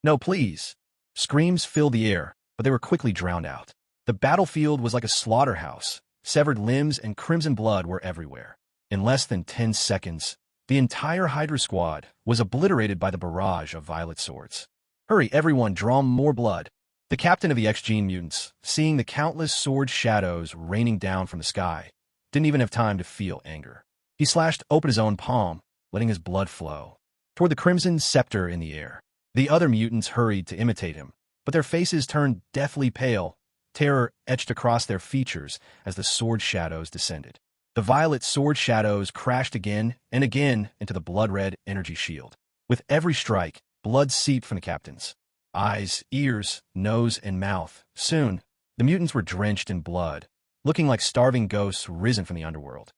No, please! Screams filled the air, but they were quickly drowned out. The battlefield was like a slaughterhouse. Severed limbs and crimson blood were everywhere. In less than 10 seconds, the entire Hydra squad was obliterated by the barrage of violet swords. Hurry, everyone, draw more blood. The captain of the X-Gene mutants, seeing the countless sword shadows raining down from the sky, didn't even have time to feel anger. He slashed open his own palm, letting his blood flow toward the crimson scepter in the air. The other mutants hurried to imitate him, but their faces turned deathly pale. Terror etched across their features as the sword shadows descended. The violet sword shadows crashed again and again into the blood-red energy shield. With every strike, blood seeped from the captain's eyes, ears, nose, and mouth. Soon, the mutants were drenched in blood, looking like starving ghosts risen from the underworld.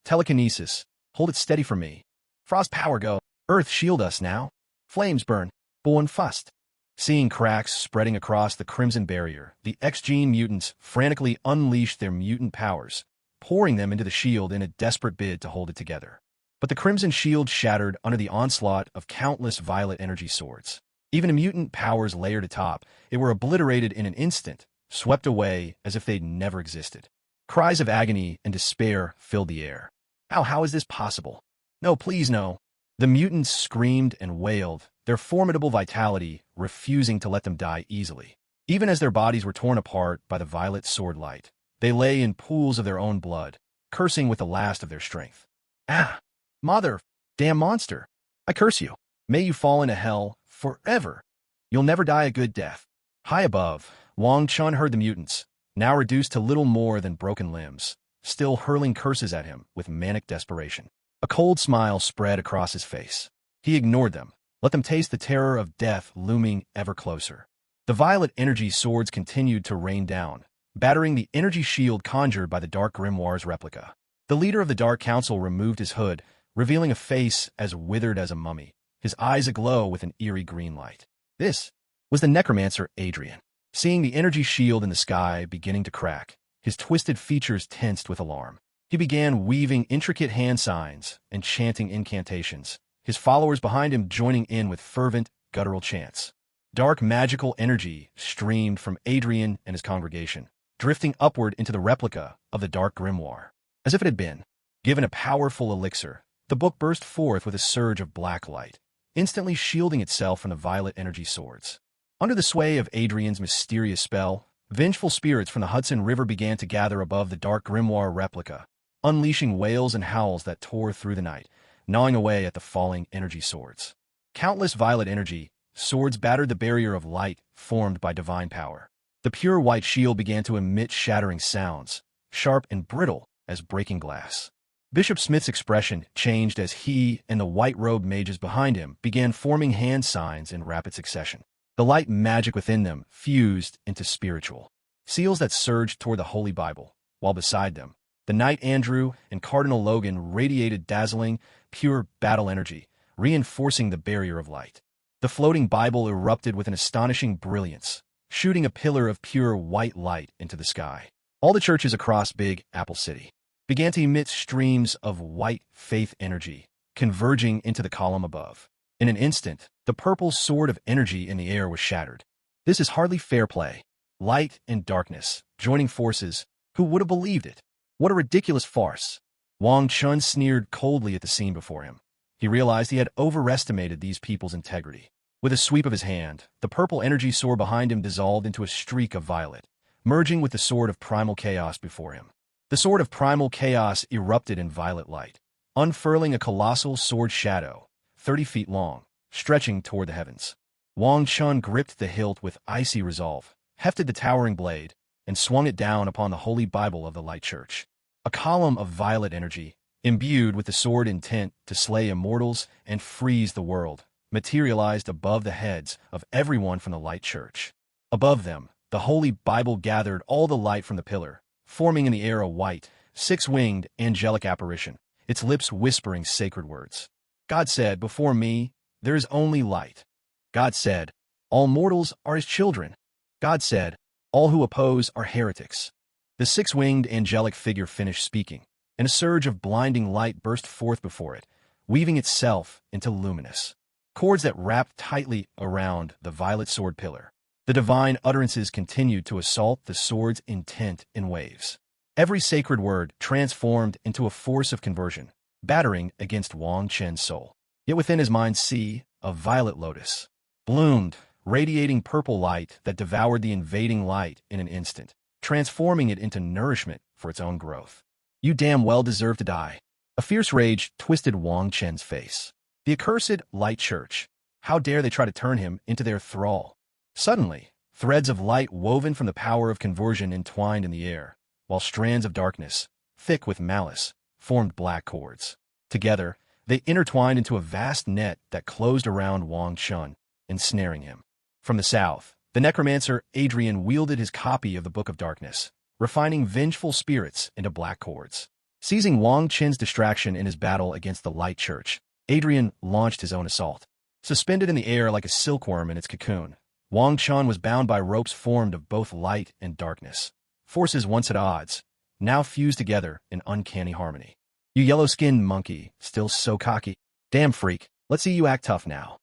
Telekinesis. Hold it steady for me. Frost power go. Earth shield us now. Flames burn. Born fust. Seeing cracks spreading across the crimson barrier, the X-Gene mutants frantically unleashed their mutant powers, pouring them into the shield in a desperate bid to hold it together. But the crimson shield shattered under the onslaught of countless violet energy swords. Even the mutant powers layered atop, it were obliterated in an instant, swept away as if they'd never existed. Cries of agony and despair filled the air. How is this possible? No, please no. The mutants screamed and wailed, their formidable vitality refusing to let them die easily. Even as their bodies were torn apart by the violet sword light, they lay in pools of their own blood, cursing with the last of their strength. Mother, damn monster! I curse you. May you fall into hell forever. You'll never die a good death. High above, Wong Chun heard the mutants, now reduced to little more than broken limbs, still hurling curses at him with manic desperation. A cold smile spread across his face. He ignored them, let them taste the terror of death looming ever closer. The violet energy swords continued to rain down, battering the energy shield conjured by the Dark Grimoire's replica. The leader of the Dark Council removed his hood, revealing a face as withered as a mummy, his eyes aglow with an eerie green light. This was the necromancer Adrian. Seeing the energy shield in the sky beginning to crack, his twisted features tensed with alarm. He began weaving intricate hand signs and chanting incantations, his followers behind him joining in with fervent, guttural chants. Dark magical energy streamed from Adrian and his congregation, drifting upward into the replica of the Dark Grimoire. As if it had been given a powerful elixir, the book burst forth with a surge of black light, instantly shielding itself from the violet energy swords. Under the sway of Adrian's mysterious spell, vengeful spirits from the Hudson River began to gather above the Dark Grimoire replica, unleashing wails and howls that tore through the night, gnawing away at the falling energy swords. Countless violet energy swords battered the barrier of light formed by divine power. The pure white shield began to emit shattering sounds, sharp and brittle as breaking glass. Bishop Smith's expression changed as he and the white-robed mages behind him began forming hand signs in rapid succession. The light magic within them fused into spiritual seals that surged toward the Holy Bible, while beside them, the Knight Andrew and Cardinal Logan radiated dazzling, pure battle energy, reinforcing the barrier of light. The floating Bible erupted with an astonishing brilliance, shooting a pillar of pure white light into the sky. All the churches across Big Apple City began to emit streams of white faith energy, converging into the column above. In an instant, the purple sword of energy in the air was shattered. This is hardly fair play. Light and darkness, joining forces. Who would have believed it? What a ridiculous farce. Wong Chun sneered coldly at the scene before him. He realized he had overestimated these people's integrity. With a sweep of his hand, the purple energy sword behind him dissolved into a streak of violet, merging with the sword of primal chaos before him. The sword of primal chaos erupted in violet light, unfurling a colossal sword shadow, 30 feet long, stretching toward the heavens. Wong Chun gripped the hilt with icy resolve, hefted the towering blade, and swung it down upon the holy Bible of the Light Church. A column of violet energy, imbued with the sword intent to slay immortals and freeze the world, materialized above the heads of everyone from the Light Church. Above them, the holy Bible gathered all the light from the pillar, forming in the air a white, six-winged, angelic apparition, its lips whispering sacred words. God said, "Before me, there is only light." God said, "All mortals are his children." God said, "All who oppose are heretics." The six-winged angelic figure finished speaking, and a surge of blinding light burst forth before it, weaving itself into luminous cords that wrapped tightly around the violet sword pillar. The divine utterances continued to assault the sword's intent in waves. Every sacred word transformed into a force of conversion, battering against Wang Chen's soul. Yet within his mind, a violet lotus bloomed, radiating purple light that devoured the invading light in an instant, transforming it into nourishment for its own growth. "You damn well deserve to die." A fierce rage twisted Wang Chen's face. The accursed Light Church. How dare they try to turn him into their thrall? Suddenly, threads of light woven from the power of conversion entwined in the air, while strands of darkness, thick with malice, formed black cords. Together, they intertwined into a vast net that closed around Wang Chun, ensnaring him. From the south, the necromancer Adrian wielded his copy of the Book of Darkness, refining vengeful spirits into black cords. Seizing Wang Chen's distraction in his battle against the Light Church, Adrian launched his own assault. Suspended in the air like a silkworm in its cocoon, Wang Chun was bound by ropes formed of both light and darkness. Forces once at odds, now fused together in uncanny harmony. "You yellow-skinned monkey, still so cocky. Damn freak, let's see you act tough now.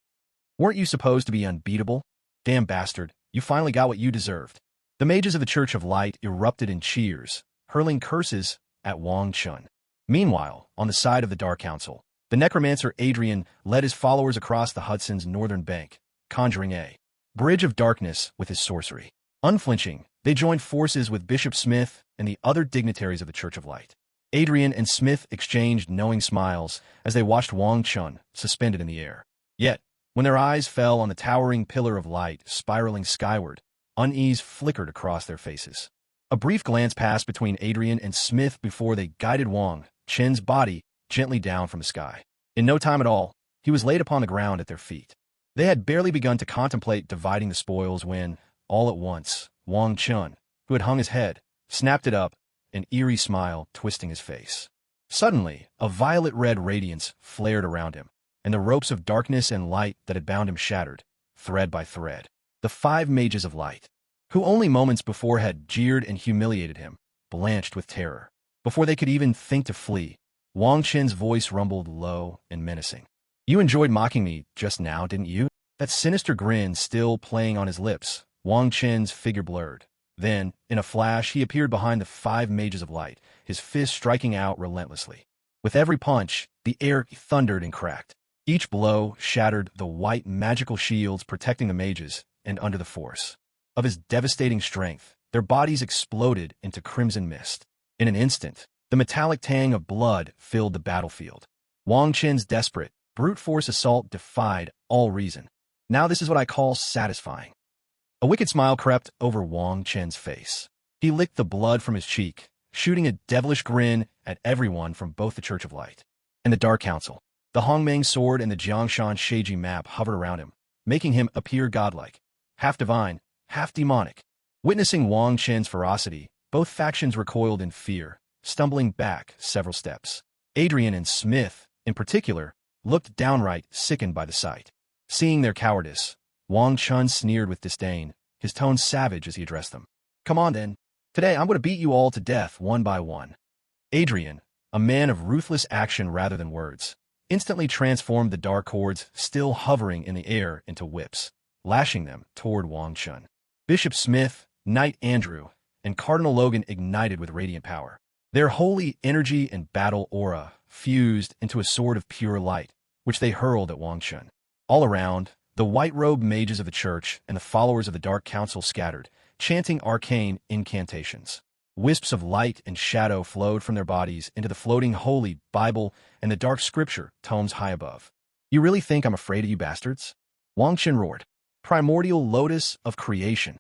Weren't you supposed to be unbeatable? Damn bastard, you finally got what you deserved." The mages of the Church of Light erupted in cheers, hurling curses at Wang Chun. Meanwhile, on the side of the Dark Council, the necromancer Adrian led his followers across the Hudson's northern bank, conjuring a bridge of darkness with his sorcery. Unflinching, they joined forces with Bishop Smith and the other dignitaries of the Church of Light. Adrian and Smith exchanged knowing smiles as they watched Wang Chun suspended in the air. Yet, when their eyes fell on the towering pillar of light spiraling skyward, unease flickered across their faces. A brief glance passed between Adrian and Smith before they guided Wang Chen's body gently down from the sky. In no time at all, he was laid upon the ground at their feet. They had barely begun to contemplate dividing the spoils when, all at once, Wang Chun, who had hung his head, snapped it up, an eerie smile twisting his face. Suddenly, a violet-red radiance flared around him, and the ropes of darkness and light that had bound him shattered, thread by thread. The 5 mages of light, who only moments before had jeered and humiliated him, blanched with terror. Before they could even think to flee, Wang Chen's voice rumbled low and menacing. "You enjoyed mocking me just now, didn't you?" That sinister grin still playing on his lips, Wang Chen's figure blurred. Then, in a flash, he appeared behind the 5 mages of light, his fist striking out relentlessly. With every punch, the air thundered and cracked. Each blow shattered the white magical shields protecting the mages, and under the force of his devastating strength, their bodies exploded into crimson mist. In an instant, the metallic tang of blood filled the battlefield. Wang Chen's desperate, brute force assault defied all reason. "Now this is what I call satisfying." A wicked smile crept over Wang Chen's face. He licked the blood from his cheek, shooting a devilish grin at everyone from both the Church of Light and the Dark Council. The Hong Mang sword and the Jiangshan Sheiji map hovered around him, making him appear godlike, half divine, half demonic. Witnessing Wang Chen's ferocity, both factions recoiled in fear, stumbling back several steps. Adrian and Smith, in particular, looked downright sickened by the sight. Seeing their cowardice, Wang Chun sneered with disdain, his tone savage as he addressed them. "Come on then. Today I'm going to beat you all to death one by one." Adrian, a man of ruthless action rather than words, instantly transformed the dark cords still hovering in the air into whips, lashing them toward Wang Chun. Bishop Smith, Knight Andrew, and Cardinal Logan ignited with radiant power. Their holy energy and battle aura fused into a sword of pure light, which they hurled at Wang Chun. All around, The white-robed mages of the church and the followers of the Dark Council scattered, chanting arcane incantations. Wisps of light and shadow flowed from their bodies into the floating holy Bible and the dark scripture tomes high above. "You really think I'm afraid of you bastards?" Wang Chen roared. "Primordial lotus of creation."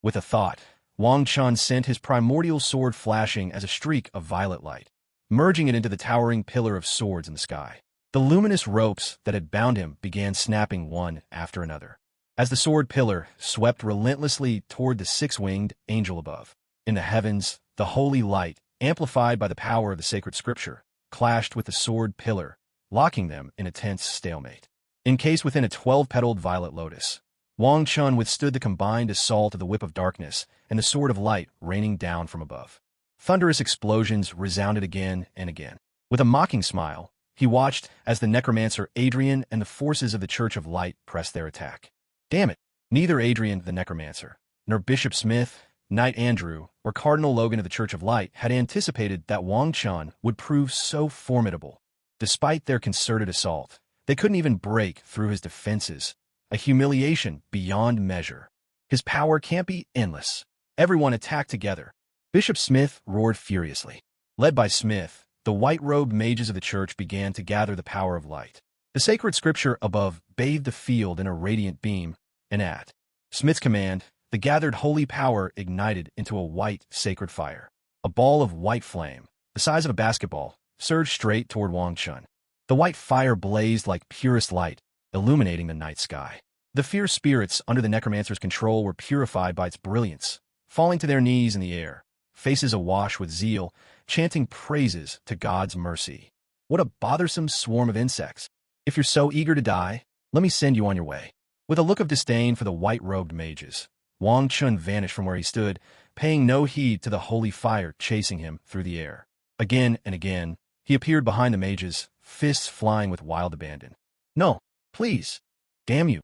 With a thought, Wong Chun sent his primordial sword flashing as a streak of violet light, merging it into the towering pillar of swords in the sky. The luminous ropes that had bound him began snapping one after another, as the sword pillar swept relentlessly toward the six-winged angel above. In the heavens, the holy light, amplified by the power of the sacred scripture, clashed with the sword pillar, locking them in a tense stalemate. Encased within a 12-petaled violet lotus, Wong Chun withstood the combined assault of the whip of darkness and the sword of light raining down from above. Thunderous explosions resounded again and again. With a mocking smile, he watched as the necromancer Adrian and the forces of the Church of Light pressed their attack. Damn it! Neither Adrian, the necromancer, nor Bishop Smith, Knight Andrew, or Cardinal Logan of the Church of Light had anticipated that Wang Chun would prove so formidable. Despite their concerted assault, they couldn't even break through his defenses, a humiliation beyond measure. His power can't be endless. Everyone attacked together. Bishop Smith roared furiously. Led by Smith, the white-robed mages of the church began to gather the power of light. The sacred scripture above bathed the field in a radiant beam, and at Smith's command, the gathered holy power ignited into a white, sacred fire. A ball of white flame, the size of a basketball, surged straight toward Wang Chun. The white fire blazed like purest light, illuminating the night sky. The fierce spirits under the necromancer's control were purified by its brilliance, falling to their knees in the air, faces awash with zeal, chanting praises to God's mercy. What a bothersome swarm of insects. If you're so eager to die, let me send you on your way. With a look of disdain for the white-robed mages, Wang Chun vanished from where he stood, paying no heed to the holy fire chasing him through the air. Again and again, he appeared behind the mages, fists flying with wild abandon. "No, please. Damn you."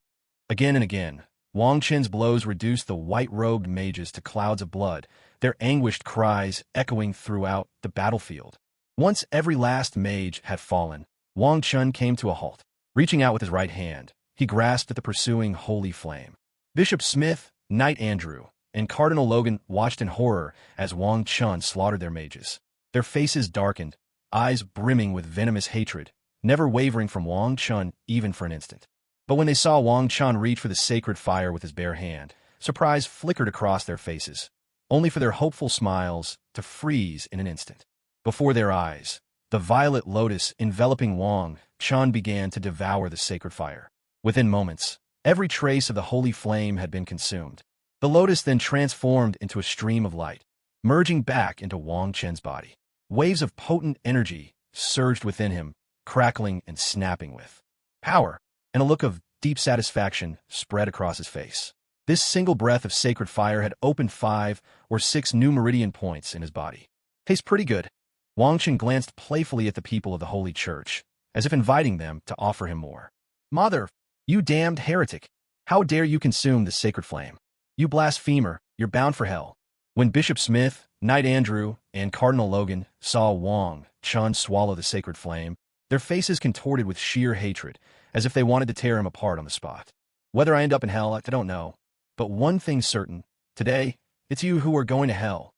Again and again, Wang Chen's blows reduced the white-robed mages to clouds of blood, their anguished cries echoing throughout the battlefield. Once every last mage had fallen, Wang Chun came to a halt. Reaching out with his right hand, he grasped at the pursuing holy flame. Bishop Smith, Knight Andrew, and Cardinal Logan watched in horror as Wang Chun slaughtered their mages. Their faces darkened, eyes brimming with venomous hatred, never wavering from Wang Chun even for an instant. But when they saw Wang Chun reach for the sacred fire with his bare hand, surprise flickered across their faces, only for their hopeful smiles to freeze in an instant. Before their eyes, the violet lotus enveloping Wang Chun began to devour the sacred fire. Within moments, every trace of the holy flame had been consumed. The lotus then transformed into a stream of light, merging back into Wang Chen's body. Waves of potent energy surged within him, crackling and snapping with power, and a look of deep satisfaction spread across his face. This single breath of sacred fire had opened 5 or 6 new meridian points in his body. "Tastes pretty good." Wang Chen glanced playfully at the people of the Holy Church, as if inviting them to offer him more. "Mother, you damned heretic! How dare you consume this sacred flame? You blasphemer, you're bound for hell." When Bishop Smith, Knight Andrew, and Cardinal Logan saw Wang Chun swallow the sacred flame, their faces contorted with sheer hatred, as if they wanted to tear him apart on the spot. "Whether I end up in hell, I don't know. But one thing's certain. Today, it's you who are going to hell."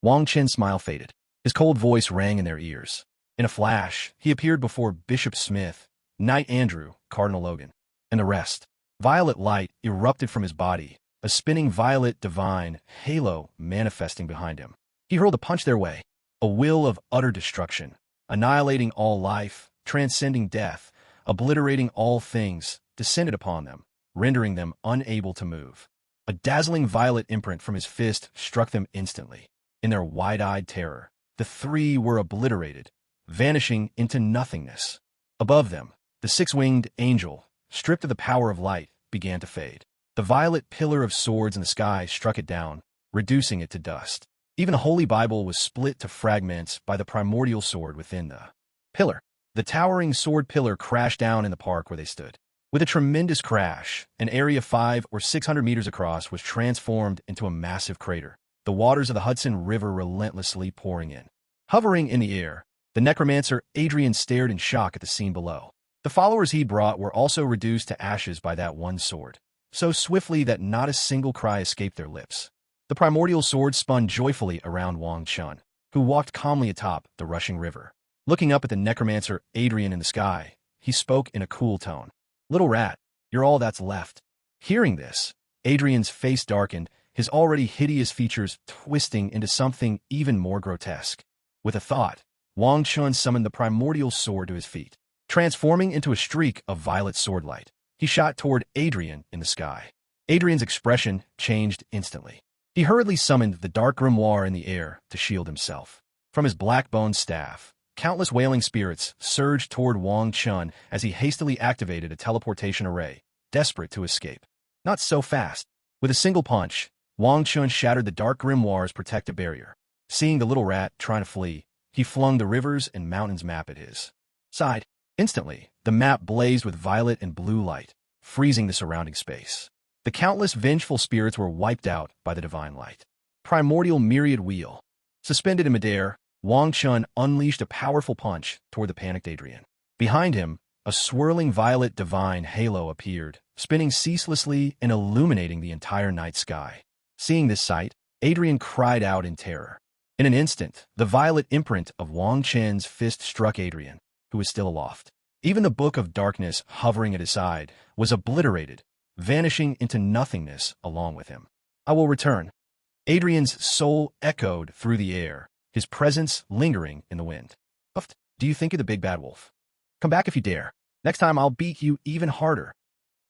Wang Chen's smile faded. His cold voice rang in their ears. In a flash, he appeared before Bishop Smith, Knight Andrew, Cardinal Logan, and the rest. Violet light erupted from his body, a spinning violet divine halo manifesting behind him. He hurled a punch their way, a will of utter destruction, annihilating all life, transcending death, obliterating all things, descended upon them, rendering them unable to move. A dazzling violet imprint from his fist struck them instantly. In their wide-eyed terror, the three were obliterated, vanishing into nothingness. Above them, the six-winged angel, stripped of the power of light, began to fade. The violet pillar of swords in the sky struck it down, reducing it to dust. Even the Holy Bible was split to fragments by the primordial sword within the pillar. The towering sword pillar crashed down in the park where they stood. With a tremendous crash, an area 500 or 600 meters across was transformed into a massive crater, the waters of the Hudson River relentlessly pouring in. Hovering in the air, the necromancer Adrian stared in shock at the scene below. The followers he brought were also reduced to ashes by that one sword, so swiftly that not a single cry escaped their lips. The primordial sword spun joyfully around Wang Chun, who walked calmly atop the rushing river. Looking up at the necromancer Adrian in the sky, he spoke in a cool tone. "Little rat, you're all that's left." Hearing this, Adrian's face darkened, his already hideous features twisting into something even more grotesque. With a thought, Wang Chun summoned the primordial sword to his feet. Transforming into a streak of violet swordlight, he shot toward Adrian in the sky. Adrian's expression changed instantly. He hurriedly summoned the dark grimoire in the air to shield himself. From his black-boned staff, countless wailing spirits surged toward Wang Chun as he hastily activated a teleportation array, desperate to escape. Not so fast. With a single punch, Wang Chun shattered the dark grimoire's protective barrier. Seeing the little rat trying to flee, he flung the rivers and mountains map at his side. Instantly, the map blazed with violet and blue light, freezing the surrounding space. The countless vengeful spirits were wiped out by the divine light. Primordial myriad wheel. Suspended in midair, Wang Chun unleashed a powerful punch toward the panicked Adrian. Behind him, a swirling violet divine halo appeared, spinning ceaselessly and illuminating the entire night sky. Seeing this sight, Adrian cried out in terror. In an instant, the violet imprint of Wang Chen's fist struck Adrian, who was still aloft. Even the book of darkness hovering at his side was obliterated, vanishing into nothingness along with him. "I will return." Adrian's soul echoed through the air, his presence lingering in the wind. "Do you think you're the big bad wolf? Come back if you dare. Next time I'll beat you even harder."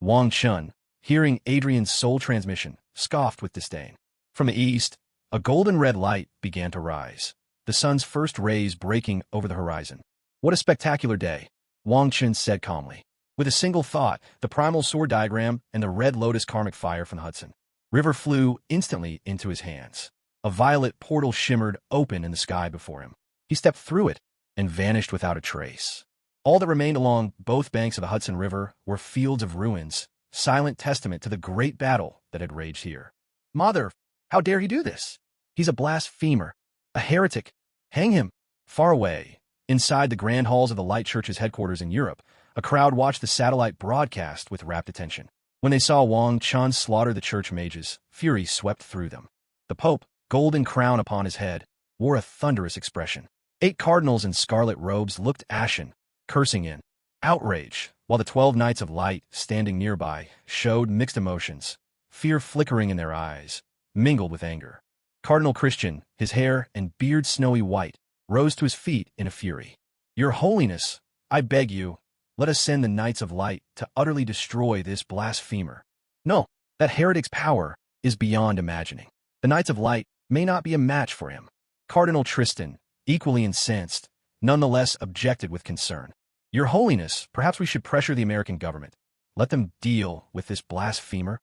Wang Chun, hearing Adrian's soul transmission, scoffed with disdain. From the east, a golden red light began to rise, the sun's first rays breaking over the horizon. "What a spectacular day," Wang Chun said calmly. With a single thought, the primal sword diagram and the red lotus karmic fire from the Hudson River flew instantly into his hands. A violet portal shimmered open in the sky before him. He stepped through it and vanished without a trace. All that remained along both banks of the Hudson River were fields of ruins, silent testament to the great battle that had raged here. "Mother, how dare he do this? He's a blasphemer, a heretic. Hang him!" Far away, inside the grand halls of the Light Church's headquarters in Europe, a crowd watched the satellite broadcast with rapt attention. When they saw Wang Chun slaughter the church mages, fury swept through them. The Pope, golden crown upon his head, wore a thunderous expression. 8 cardinals in scarlet robes looked ashen, cursing in outrage, while the 12 knights of light standing nearby showed mixed emotions, fear flickering in their eyes, mingled with anger. Cardinal Christian, his hair and beard snowy white, rose to his feet in a fury. "Your Holiness, I beg you, let us send the Knights of Light to utterly destroy this blasphemer. No, that heretic's power is beyond imagining. The Knights of Light may not be a match for him." Cardinal Tristan, equally incensed, nonetheless objected with concern. "Your Holiness, perhaps we should pressure the American government. Let them deal with this blasphemer."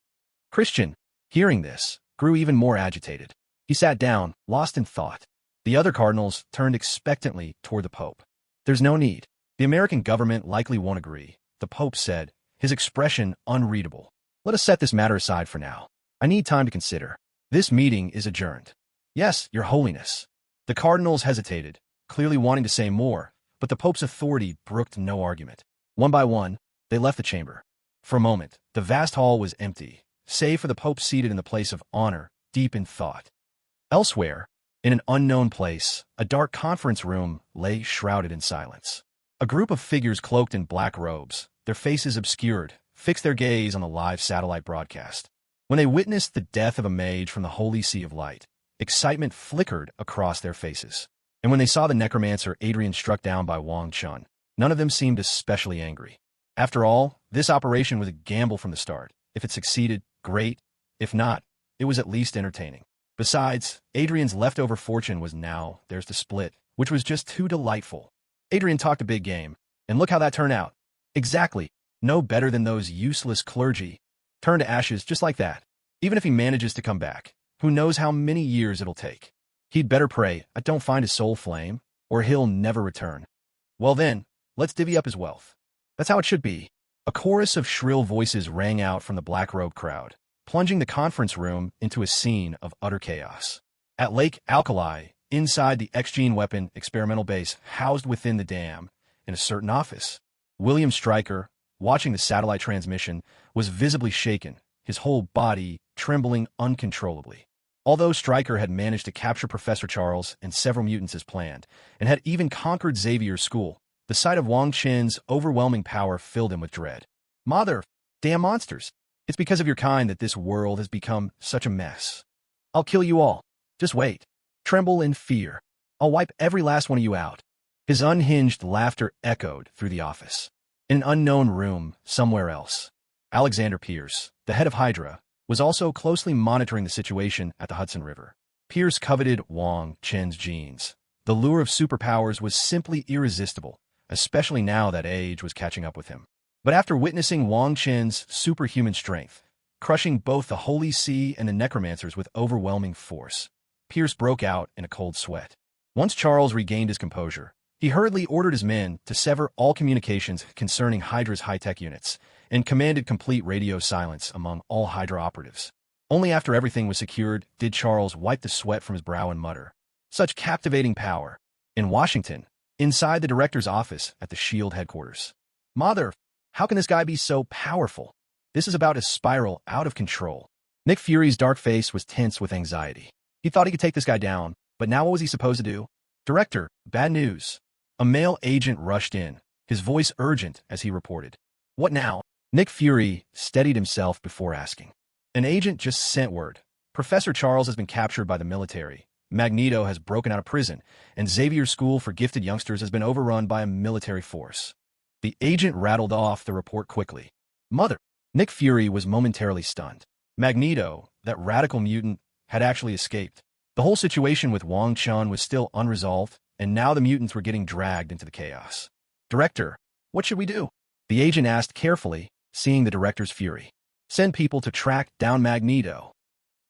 Christian, hearing this, grew even more agitated. He sat down, lost in thought. The other cardinals turned expectantly toward the Pope. "There's no need. The American government likely won't agree," the Pope said, his expression unreadable. "Let us set this matter aside for now. I need time to consider. This meeting is adjourned." "Yes, Your Holiness." The cardinals hesitated, clearly wanting to say more, but the Pope's authority brooked no argument. One by one, they left the chamber. For a moment, the vast hall was empty, save for the Pope seated in the place of honor, deep in thought. Elsewhere, in an unknown place, a dark conference room lay shrouded in silence. A group of figures cloaked in black robes, their faces obscured, fixed their gaze on the live satellite broadcast. When they witnessed the death of a mage from the Holy Sea of Light, excitement flickered across their faces. And when they saw the necromancer Adrian struck down by Wang Chun, none of them seemed especially angry. After all, this operation was a gamble from the start. If it succeeded, great. If not, it was at least entertaining. Besides, Adrian's leftover fortune was now theirs to split, which was just too delightful. Adrian talked a big game, and look how that turned out. Exactly. No better than those useless clergy. Turn to ashes just like that. Even if he manages to come back, who knows how many years it'll take. He'd better pray I don't find his soul flame, or he'll never return. Well then, let's divvy up his wealth. That's how it should be. A chorus of shrill voices rang out from the black-robed crowd, plunging the conference room into a scene of utter chaos. At Lake Alkali, inside the X-Gene weapon experimental base housed within the dam, in a certain office, William Stryker, watching the satellite transmission, was visibly shaken, his whole body trembling uncontrollably. Although Stryker had managed to capture Professor Charles and several mutants as planned, and had even conquered Xavier's school, the sight of Wang Chen's overwhelming power filled him with dread. Mother, damn monsters! It's because of your kind that this world has become such a mess. I'll kill you all. Just wait. Tremble in fear. I'll wipe every last one of you out. His unhinged laughter echoed through the office. In an unknown room, somewhere else, Alexander Pierce, the head of Hydra, was also closely monitoring the situation at the Hudson River. Pierce coveted Wang Chen's genes. The lure of superpowers was simply irresistible, especially now that age was catching up with him. But after witnessing Wang Chen's superhuman strength, crushing both the Holy See and the Necromancers with overwhelming force, Pierce broke out in a cold sweat. Once Charles regained his composure, he hurriedly ordered his men to sever all communications concerning Hydra's high-tech units and commanded complete radio silence among all Hydra operatives. Only after everything was secured did Charles wipe the sweat from his brow and mutter, "Such captivating power!" In Washington, inside the director's office at the SHIELD headquarters. "Mother, how can this guy be so powerful? This is about to spiral out of control." Nick Fury's dark face was tense with anxiety. He thought he could take this guy down, but now what was he supposed to do? "Director, bad news." A male agent rushed in, his voice urgent as he reported. "What now?" Nick Fury steadied himself before asking. An agent just sent word. Professor Charles has been captured by the military. Magneto has broken out of prison, and Xavier's school for gifted youngsters has been overrun by a military force. The agent rattled off the report quickly. "Mother!" Nick Fury was momentarily stunned. Magneto, that radical mutant, had actually escaped. The whole situation with Wong Chun was still unresolved, and now the mutants were getting dragged into the chaos. "Director, what should we do?" The agent asked carefully, seeing the director's fury. "Send people to track down Magneto.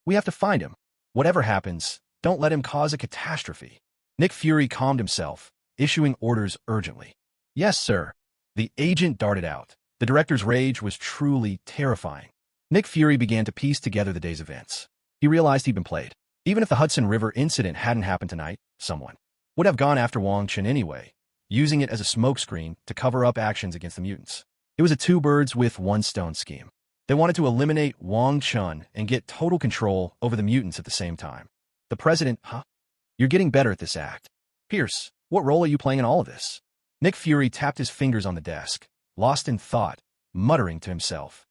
We have to find him. Whatever happens, don't let him cause a catastrophe." Nick Fury calmed himself, issuing orders urgently. "Yes, sir." The agent darted out. The director's rage was truly terrifying. Nick Fury began to piece together the day's events. He realized he'd been played. Even if the Hudson River incident hadn't happened tonight, someone would have gone after Wang Chen anyway, using it as a smokescreen to cover up actions against the mutants. It was a two-birds-with-one-stone scheme. They wanted to eliminate Wang Chun and get total control over the mutants at the same time. The president, You're getting better at this act. Pierce, what role are you playing in all of this? Nick Fury tapped his fingers on the desk, lost in thought, muttering to himself.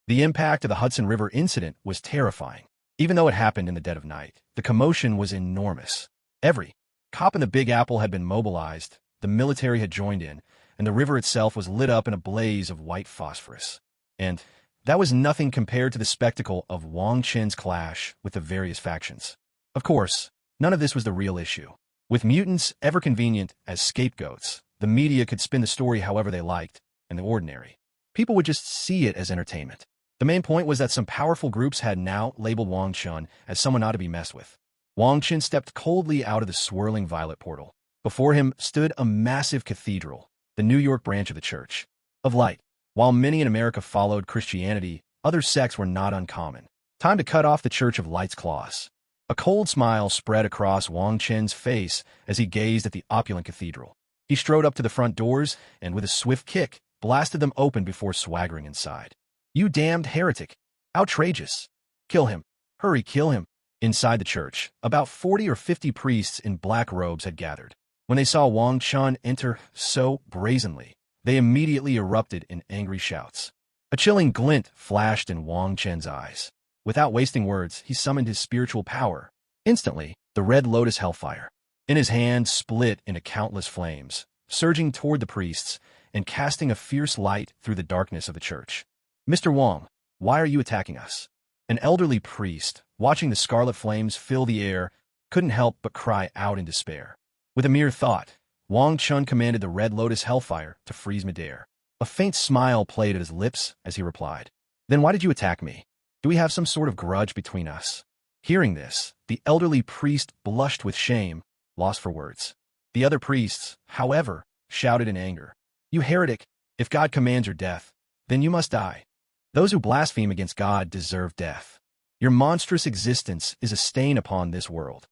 The impact of the Hudson River incident was terrifying. Even though it happened in the dead of night, the commotion was enormous. Every cop in the Big Apple had been mobilized, the military had joined in, and the river itself was lit up in a blaze of white phosphorus. And that was nothing compared to the spectacle of Wang Chen's clash with the various factions. Of course, none of this was the real issue. With mutants ever convenient as scapegoats, the media could spin the story however they liked, and the ordinary people would just see it as entertainment. The main point was that some powerful groups had now labeled Wang Chun as someone not to be messed with. Wang Chen stepped coldly out of the swirling violet portal. Before him stood a massive cathedral, the New York branch of the Church of Light. While many in America followed Christianity, other sects were not uncommon. Time to cut off the Church of Light's claws. A cold smile spread across Wang Chen's face as he gazed at the opulent cathedral. He strode up to the front doors and, with a swift kick, blasted them open before swaggering inside. "You damned heretic! Outrageous! Kill him! Hurry, kill him!" Inside the church, about 40 or 50 priests in black robes had gathered. When they saw Wang Chun enter so brazenly, they immediately erupted in angry shouts. A chilling glint flashed in Wang Chen's eyes. Without wasting words, he summoned his spiritual power. Instantly, the red lotus hellfire in his hand split into countless flames, surging toward the priests and casting a fierce light through the darkness of the church. "Mr. Wang, why are you attacking us?" An elderly priest, watching the scarlet flames fill the air, couldn't help but cry out in despair. With a mere thought, Wang Chun commanded the red lotus hellfire to freeze midair. A faint smile played at his lips as he replied, "Then why did you attack me? Do we have some sort of grudge between us?" Hearing this, the elderly priest blushed with shame, lost for words. The other priests, however, shouted in anger, "You heretic! If God commands your death, then you must die. Those who blaspheme against God deserve death. Your monstrous existence is a stain upon this world."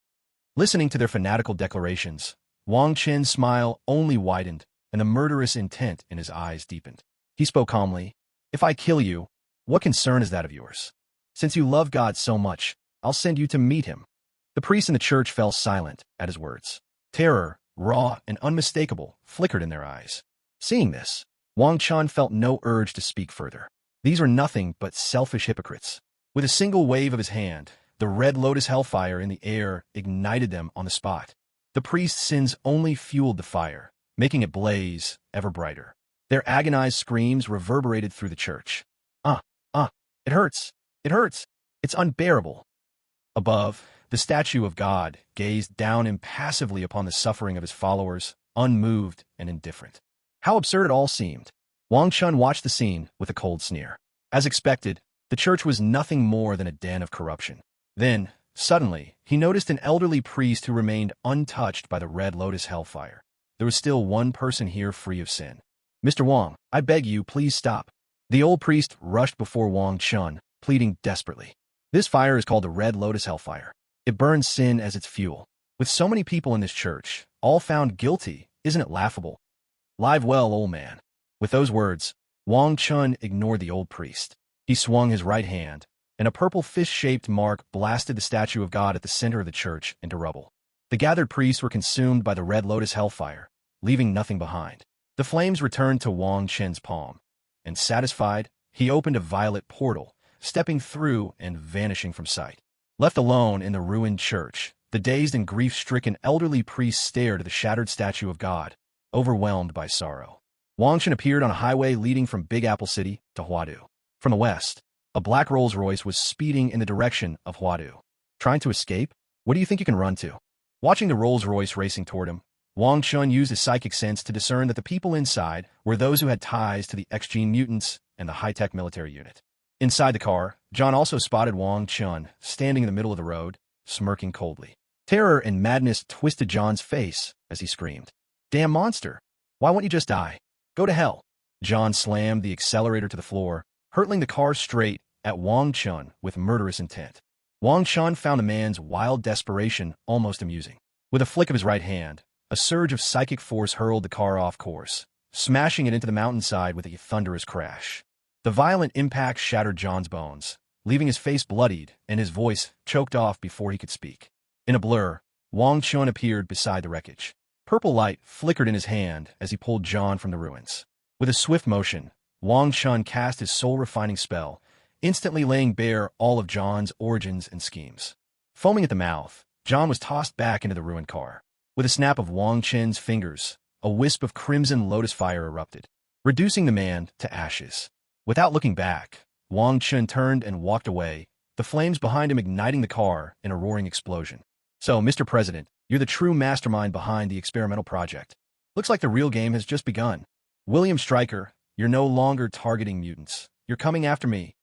Listening to their fanatical declarations, Wang Chen's smile only widened, and the murderous intent in his eyes deepened. He spoke calmly. "If I kill you, what concern is that of yours? Since you love God so much, I'll send you to meet him." The priests in the church fell silent at his words. Terror, raw and unmistakable, flickered in their eyes. Seeing this, Wong Chun felt no urge to speak further. These were nothing but selfish hypocrites. With a single wave of his hand, the red lotus hellfire in the air ignited them on the spot. The priest's sins only fueled the fire, making it blaze ever brighter. Their agonized screams reverberated through the church. It hurts! It hurts! It's unbearable!" Above, the statue of God gazed down impassively upon the suffering of his followers, unmoved and indifferent. How absurd it all seemed. Wang Chun watched the scene with a cold sneer. As expected, the church was nothing more than a den of corruption. Then, suddenly, he noticed an elderly priest who remained untouched by the red lotus hellfire. There was still one person here free of sin. "Mr. Wang, I beg you, please stop." The old priest rushed before Wang Chun, pleading desperately. "This fire is called the red lotus hellfire. It burns sin as its fuel. With so many people in this church, all found guilty, isn't it laughable? Live well, old man." With those words, Wang Chun ignored the old priest. He swung his right hand, and a purple fish-shaped mark blasted the statue of God at the center of the church into rubble. The gathered priests were consumed by the red lotus hellfire, leaving nothing behind. The flames returned to Wang Chen's palm, and satisfied, he opened a violet portal, stepping through and vanishing from sight. Left alone in the ruined church, the dazed and grief-stricken elderly priest stared at the shattered statue of God, overwhelmed by sorrow. Wang Chen appeared on a highway leading from Big Apple City to Huadu. From the west, a black Rolls-Royce was speeding in the direction of Huadu. Trying to escape? What do you think you can run to? Watching the Rolls-Royce racing toward him, Wang Chun used his psychic sense to discern that the people inside were those who had ties to the X-Gene mutants and the high-tech military unit. Inside the car, John also spotted Wang Chun standing in the middle of the road, smirking coldly. Terror and madness twisted John's face as he screamed, "Damn monster! Why won't you just die? Go to hell!" John slammed the accelerator to the floor, hurtling the car straight at Wang Chun with murderous intent. Wang Chun found the man's wild desperation almost amusing. With a flick of his right hand, a surge of psychic force hurled the car off course, smashing it into the mountainside with a thunderous crash. The violent impact shattered John's bones, leaving his face bloodied and his voice choked off before he could speak. In a blur, Wang Chun appeared beside the wreckage. Purple light flickered in his hand as he pulled John from the ruins. With a swift motion, Wang Chun cast his soul-refining spell, instantly laying bare all of John's origins and schemes. Foaming at the mouth, John was tossed back into the ruined car. With a snap of Wang Chen's fingers, a wisp of crimson lotus fire erupted, reducing the man to ashes. Without looking back, Wang Chun turned and walked away, the flames behind him igniting the car in a roaring explosion. "So, Mr. President, you're the true mastermind behind the experimental project. Looks like the real game has just begun. William Stryker, you're no longer targeting mutants. You're coming after me.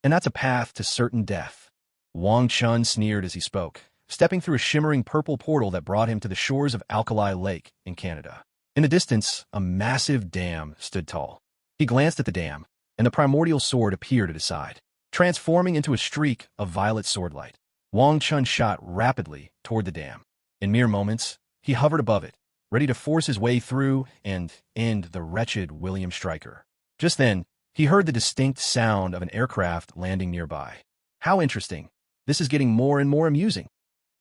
And that's a path to certain death." Wang Chun sneered as he spoke, stepping through a shimmering purple portal that brought him to the shores of Alkali Lake in Canada. In the distance, a massive dam stood tall. He glanced at the dam, and the primordial sword appeared at his side, transforming into a streak of violet swordlight. Wang Chun shot rapidly toward the dam. In mere moments, he hovered above it, ready to force his way through and end the wretched William Stryker. Just then, he heard the distinct sound of an aircraft landing nearby. How interesting. This is getting more and more amusing.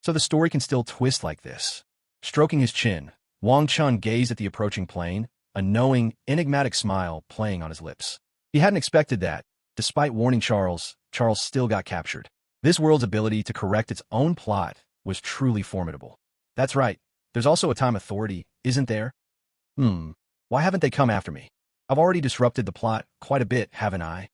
So the story can still twist like this. Stroking his chin, Wang Chun gazed at the approaching plane, a knowing, enigmatic smile playing on his lips. He hadn't expected that. Despite warning Charles still got captured. This world's ability to correct its own plot was truly formidable. That's right. There's also a time authority, isn't there? Why haven't they come after me? I've already disrupted the plot quite a bit, haven't I?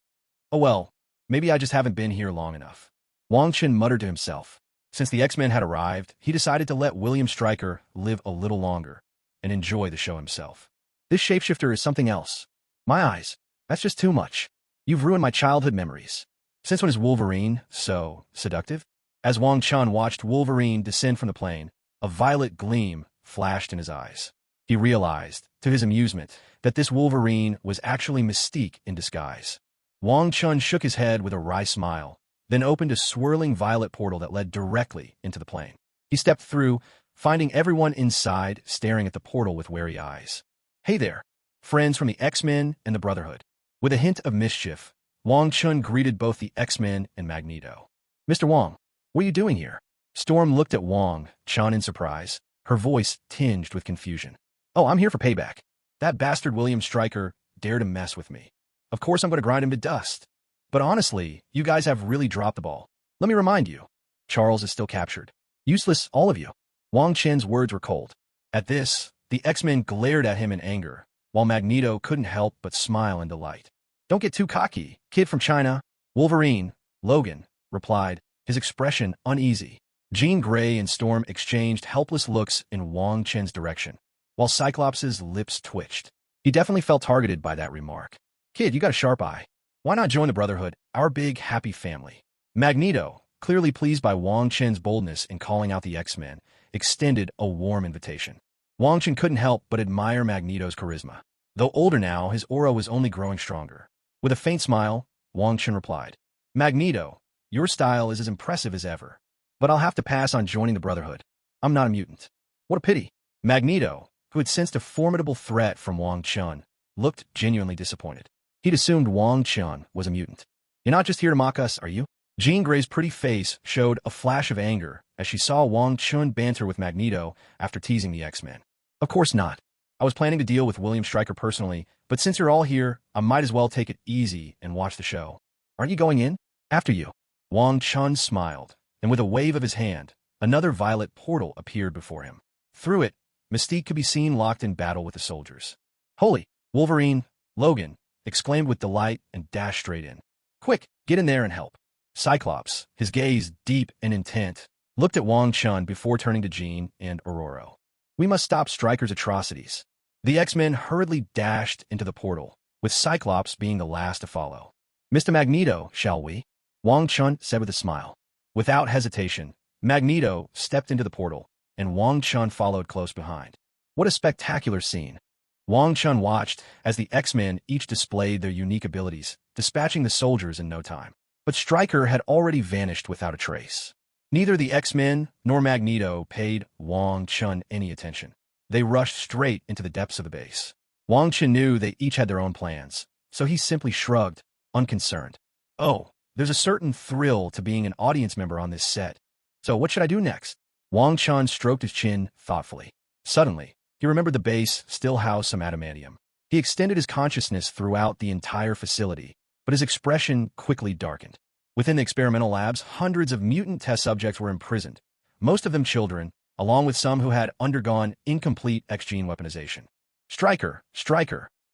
Oh well, maybe I just haven't been here long enough. Wang Chen muttered to himself. Since the X-Men had arrived, he decided to let William Stryker live a little longer and enjoy the show himself. This shapeshifter is something else. My eyes, that's just too much. You've ruined my childhood memories. Since when is Wolverine so seductive? As Wang Chun watched Wolverine descend from the plane, a violet gleam flashed in his eyes. He realized, to his amusement, that this Wolverine was actually Mystique in disguise. Wang Chun shook his head with a wry smile, then opened a swirling violet portal that led directly into the plane. He stepped through, finding everyone inside staring at the portal with wary eyes. Hey there, friends from the X-Men and the Brotherhood. With a hint of mischief, Wong Chun greeted both the X-Men and Magneto. Mr. Wong, what are you doing here? Storm looked at Wong Chun in surprise, her voice tinged with confusion. Oh, I'm here for payback. That bastard William Stryker dared to mess with me. Of course I'm going to grind him to dust. But honestly, you guys have really dropped the ball. Let me remind you, Charles is still captured. Useless, all of you. Wong Chen's words were cold. At this, the X-Men glared at him in anger, while Magneto couldn't help but smile in delight. Don't get too cocky, kid from China. Wolverine, Logan, replied, his expression uneasy. Jean Grey and Storm exchanged helpless looks in Wong Chen's direction, while Cyclops' lips twitched. He definitely felt targeted by that remark. Kid, you got a sharp eye. Why not join the Brotherhood, our big, happy family? Magneto, clearly pleased by Wong Chen's boldness in calling out the X-Men, extended a warm invitation. Wong Chen couldn't help but admire Magneto's charisma. Though older now, his aura was only growing stronger. With a faint smile, Wong Chen replied, Magneto, your style is as impressive as ever, but I'll have to pass on joining the Brotherhood. I'm not a mutant. What a pity. Magneto, who had sensed a formidable threat from Wong Chun, looked genuinely disappointed. He'd assumed Wong Chun was a mutant. You're not just here to mock us, are you? Jean Grey's pretty face showed a flash of anger as she saw Wong Chun banter with Magneto after teasing the X-Men. Of course not. I was planning to deal with William Stryker personally, but since you're all here, I might as well take it easy and watch the show. Aren't you going in? After you. Wong Chun smiled, and with a wave of his hand, another violet portal appeared before him. Through it, Mystique could be seen locked in battle with the soldiers. Holy! Wolverine, Logan, exclaimed with delight and dashed straight in. Quick, get in there and help. Cyclops, his gaze deep and intent, looked at Wong Chun before turning to Jean and Aurora. We must stop Stryker's atrocities. The X-Men hurriedly dashed into the portal, with Cyclops being the last to follow. Mr. Magneto, shall we? Wong Chun said with a smile. Without hesitation, Magneto stepped into the portal, and Wong Chun followed close behind. What a spectacular scene. Wong Chun watched as the X-Men each displayed their unique abilities, dispatching the soldiers in no time. But Stryker had already vanished without a trace. Neither the X-Men nor Magneto paid Wong Chun any attention. They rushed straight into the depths of the base. Wong Chun knew they each had their own plans, so he simply shrugged, unconcerned. Oh, there's a certain thrill to being an audience member on this set. So what should I do next? Wong Chun stroked his chin thoughtfully. Suddenly, he remembered the base still housed some adamantium. He extended his consciousness throughout the entire facility, but his expression quickly darkened. Within the experimental labs, hundreds of mutant test subjects were imprisoned, most of them children, along with some who had undergone incomplete X-gene weaponization. Stryker,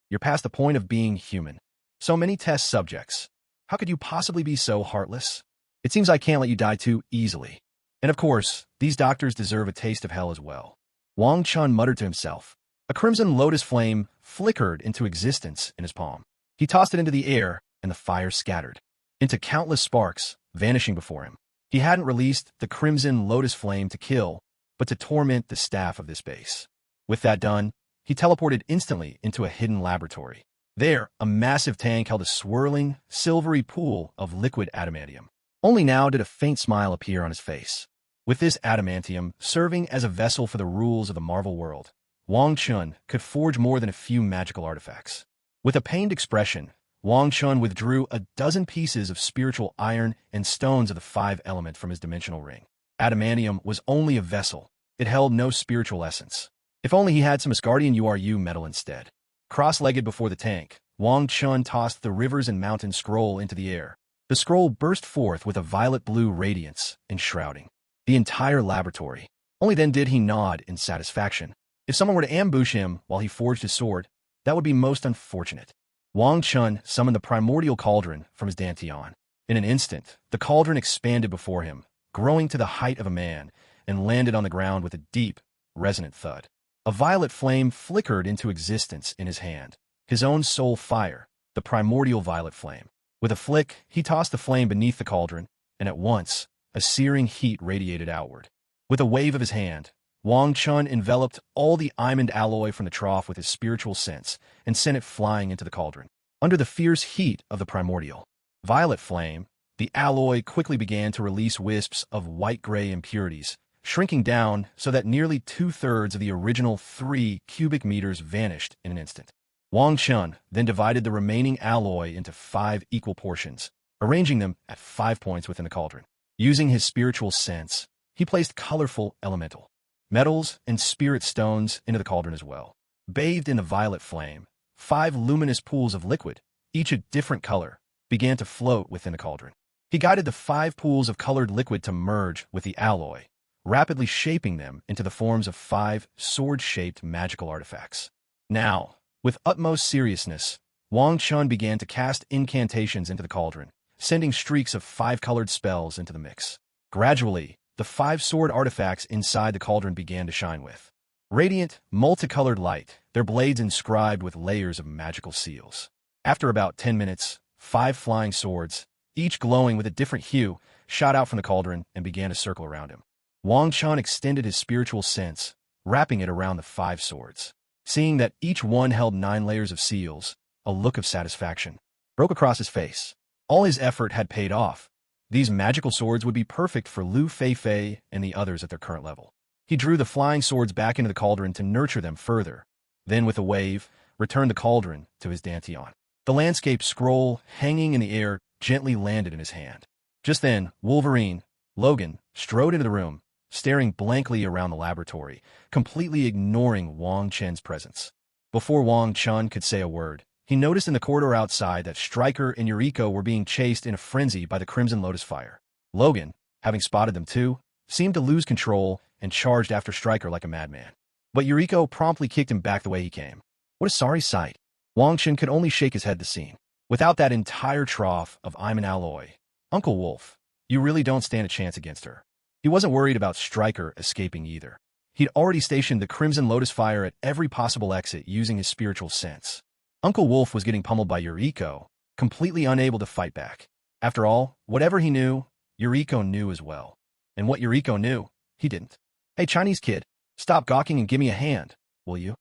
you're past the point of being human. So many test subjects. How could you possibly be so heartless? It seems I can't let you die too easily. And of course, these doctors deserve a taste of hell as well. Wong Chun muttered to himself. A crimson lotus flame flickered into existence in his palm. He tossed it into the air, and the fire scattered into countless sparks, vanishing before him. He hadn't released the crimson lotus flame to kill, but to torment the staff of this base. With that done, he teleported instantly into a hidden laboratory. There, a massive tank held a swirling, silvery pool of liquid adamantium. Only now did a faint smile appear on his face. With this adamantium serving as a vessel for the rules of the Marvel world, Wong Chun could forge more than a few magical artifacts. With a pained expression, Wong Chun withdrew a dozen pieces of spiritual iron and stones of the 5 element from his dimensional ring. Adamantium was only a vessel. It held no spiritual essence. If only he had some Asgardian URU metal instead. Cross-legged before the tank, Wong Chun tossed the Rivers and Mountains scroll into the air. The scroll burst forth with a violet-blue radiance, enshrouding the entire laboratory. Only then did he nod in satisfaction. If someone were to ambush him while he forged his sword, that would be most unfortunate. Wong Chun summoned the primordial cauldron from his dantian. In an instant, the cauldron expanded before him, growing to the height of a man, and landed on the ground with a deep, resonant thud. A violet flame flickered into existence in his hand, his own soul fire, the primordial violet flame. With a flick, he tossed the flame beneath the cauldron, and at once, a searing heat radiated outward. With a wave of his hand, Wong Chun enveloped all the diamond alloy from the trough with his spiritual sense and sent it flying into the cauldron. Under the fierce heat of the primordial violet flame, the alloy quickly began to release wisps of white-gray impurities, shrinking down so that nearly 2/3 of the original 3 cubic meters vanished in an instant. Wong Chun then divided the remaining alloy into 5 equal portions, arranging them at 5 points within the cauldron. Using his spiritual sense, he placed colorful elemental metals and spirit stones into the cauldron as well. Bathed in the violet flame, 5 luminous pools of liquid, each a different color, began to float within the cauldron. He guided the 5 pools of colored liquid to merge with the alloy, rapidly shaping them into the forms of 5 sword-shaped magical artifacts. Now, with utmost seriousness, Wang Chun began to cast incantations into the cauldron, sending streaks of 5-colored spells into the mix. Gradually, the 5 sword artifacts inside the cauldron began to shine with radiant, multicolored light, their blades inscribed with layers of magical seals. After about 10 minutes, 5 flying swords, each glowing with a different hue, shot out from the cauldron and began to circle around him. Wang Chun extended his spiritual sense, wrapping it around the 5 swords. Seeing that each one held 9 layers of seals, a look of satisfaction broke across his face. All his effort had paid off. These magical swords would be perfect for Lu Fei and the others at their current level. He drew the flying swords back into the cauldron to nurture them further, then with a wave, returned the cauldron to his dantian. The landscape scroll, hanging in the air, gently landed in his hand. Just then, Wolverine, Logan, strode into the room, staring blankly around the laboratory, completely ignoring Wang Chen's presence. Before Wang Chun could say a word, he noticed in the corridor outside that Stryker and Yuriko were being chased in a frenzy by the Crimson Lotus Fire. Logan, having spotted them too, seemed to lose control and charged after Stryker like a madman. But Yuriko promptly kicked him back the way he came. What a sorry sight. Wang Chen could only shake his head at the scene. Without that entire trough of I'm an alloy, Uncle Wolf, you really don't stand a chance against her. He wasn't worried about Stryker escaping either. He'd already stationed the Crimson Lotus Fire at every possible exit using his spiritual sense. Uncle Wolf was getting pummeled by Yuriko, completely unable to fight back. After all, whatever he knew, Yuriko knew as well. And what Yuriko knew, he didn't. Hey, Chinese kid, stop gawking and give me a hand, will you?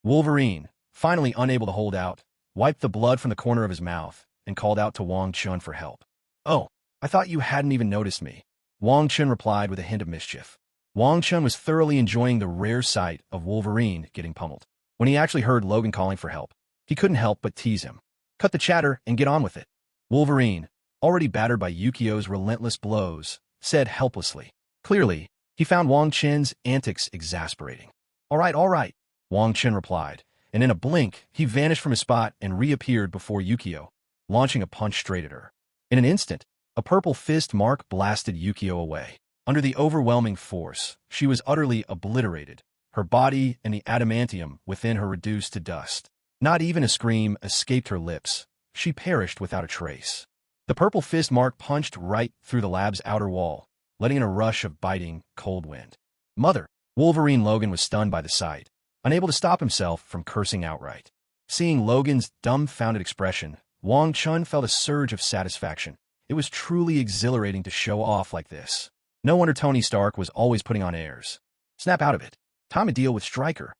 Wolverine, finally unable to hold out, wiped the blood from the corner of his mouth and called out to Wang Chun for help. Oh, I thought you hadn't even noticed me. Wang Chun replied with a hint of mischief. Wang Chun was thoroughly enjoying the rare sight of Wolverine getting pummeled. When he actually heard Logan calling for help, he couldn't help but tease him. Cut the chatter and get on with it. Wolverine, already battered by Yukio's relentless blows, said helplessly. Clearly, he found Wang Chen's antics exasperating. All right, Wang Chen replied, and in a blink, he vanished from his spot and reappeared before Yukio, launching a punch straight at her. In an instant, a purple fist mark blasted Yukio away. Under the overwhelming force, she was utterly obliterated, her body and the adamantium within her reduced to dust. Not even a scream escaped her lips. She perished without a trace. The purple fist mark punched right through the lab's outer wall, letting in a rush of biting, cold wind. Mother! Wolverine Logan was stunned by the sight, unable to stop himself from cursing outright. Seeing Logan's dumbfounded expression, Wang Chun felt a surge of satisfaction. It was truly exhilarating to show off like this. No wonder Tony Stark was always putting on airs. Snap out of it. Time to deal with Stryker.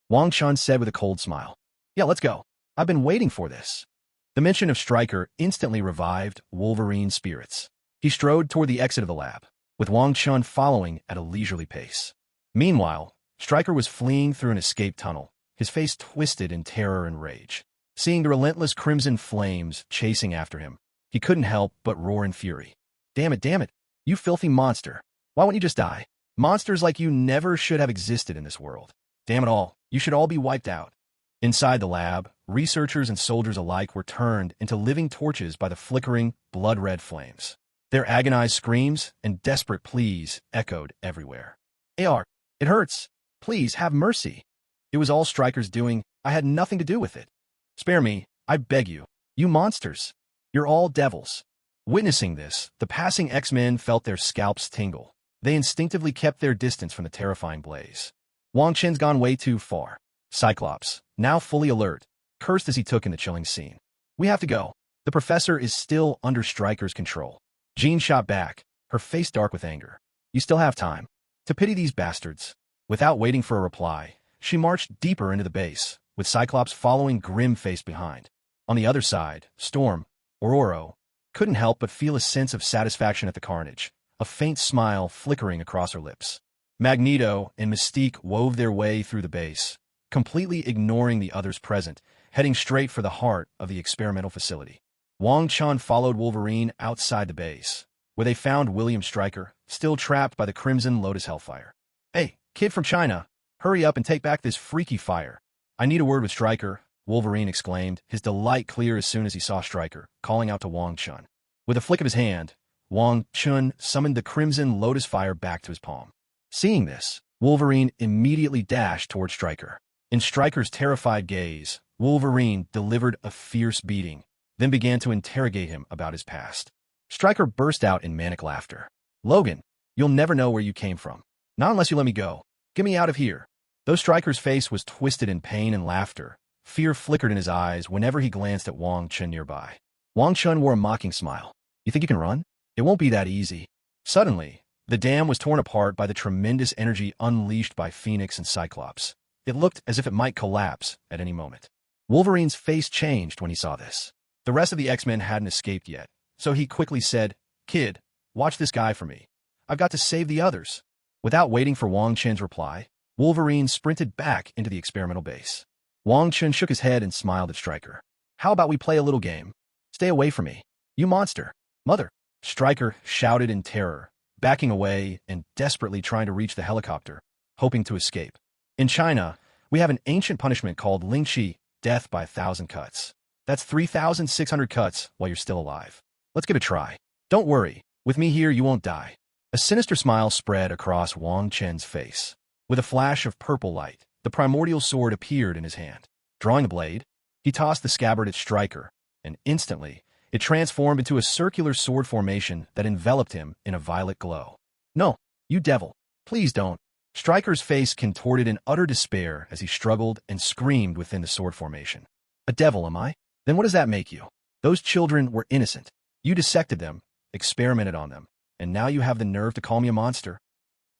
Wang Chun said with a cold smile. Yeah, let's go. I've been waiting for this. The mention of Stryker instantly revived Wolverine's spirits. He strode toward the exit of the lab, with Wang Chun following at a leisurely pace. Meanwhile, Stryker was fleeing through an escape tunnel, his face twisted in terror and rage. Seeing the relentless crimson flames chasing after him, he couldn't help but roar in fury. Damn it, you filthy monster. Why won't you just die? Monsters like you never should have existed in this world. Damn it all, you should all be wiped out. Inside the lab, researchers and soldiers alike were turned into living torches by the flickering, blood-red flames. Their agonized screams and desperate pleas echoed everywhere. AR, it hurts. Please, have mercy. It was all Stryker's doing. I had nothing to do with it. Spare me, I beg you. You monsters. You're all devils. Witnessing this, the passing X-Men felt their scalps tingle. They instinctively kept their distance from the terrifying blaze. Wang Chen's gone way too far. Cyclops, now fully alert, cursed as he took in the chilling scene. We have to go. The professor is still under Stryker's control. Jean shot back, her face dark with anger. You still have time to pity these bastards. Without waiting for a reply, she marched deeper into the base, with Cyclops following grim-faced behind. On the other side, Storm, Ororo, couldn't help but feel a sense of satisfaction at the carnage, a faint smile flickering across her lips. Magneto and Mystique wove their way through the base, completely ignoring the others present, heading straight for the heart of the experimental facility. Wong Chun followed Wolverine outside the base, where they found William Stryker, still trapped by the Crimson Lotus Hellfire. "Hey, kid from China, hurry up and take back this freaky fire. I need a word with Stryker," Wolverine exclaimed, his delight clear as soon as he saw Stryker, calling out to Wong Chun. With a flick of his hand, Wong Chun summoned the Crimson Lotus Fire back to his palm. Seeing this, Wolverine immediately dashed toward Stryker. In Stryker's terrified gaze, Wolverine delivered a fierce beating, then began to interrogate him about his past. Stryker burst out in manic laughter. "Logan, you'll never know where you came from. Not unless you let me go. Get me out of here." Though Stryker's face was twisted in pain and laughter, fear flickered in his eyes whenever he glanced at Wong Chun nearby. Wong Chun wore a mocking smile. "You think you can run? It won't be that easy." Suddenly, the dam was torn apart by the tremendous energy unleashed by Phoenix and Cyclops. It looked as if it might collapse at any moment. Wolverine's face changed when he saw this. The rest of the X-Men hadn't escaped yet, so he quickly said, "Kid, watch this guy for me. I've got to save the others." Without waiting for Wong Chun's reply, Wolverine sprinted back into the experimental base. Wong Chun shook his head and smiled at Stryker. "How about we play a little game? Stay away from me. You monster. Mother." Stryker shouted in terror, backing away and desperately trying to reach the helicopter, hoping to escape. In China, we have an ancient punishment called lingqi, death by 1,000 cuts. That's 3,600 cuts while you're still alive. Let's give it a try. Don't worry, with me here you won't die. A sinister smile spread across Wong Chen's face. With a flash of purple light, the primordial sword appeared in his hand. Drawing the blade, he tossed the scabbard at Stryker, and instantly, it transformed into a circular sword formation that enveloped him in a violet glow. "No, you devil, please don't." Stryker's face contorted in utter despair as he struggled and screamed within the sword formation. "A devil, am I? Then what does that make you? Those children were innocent. You dissected them, experimented on them, and now you have the nerve to call me a monster?"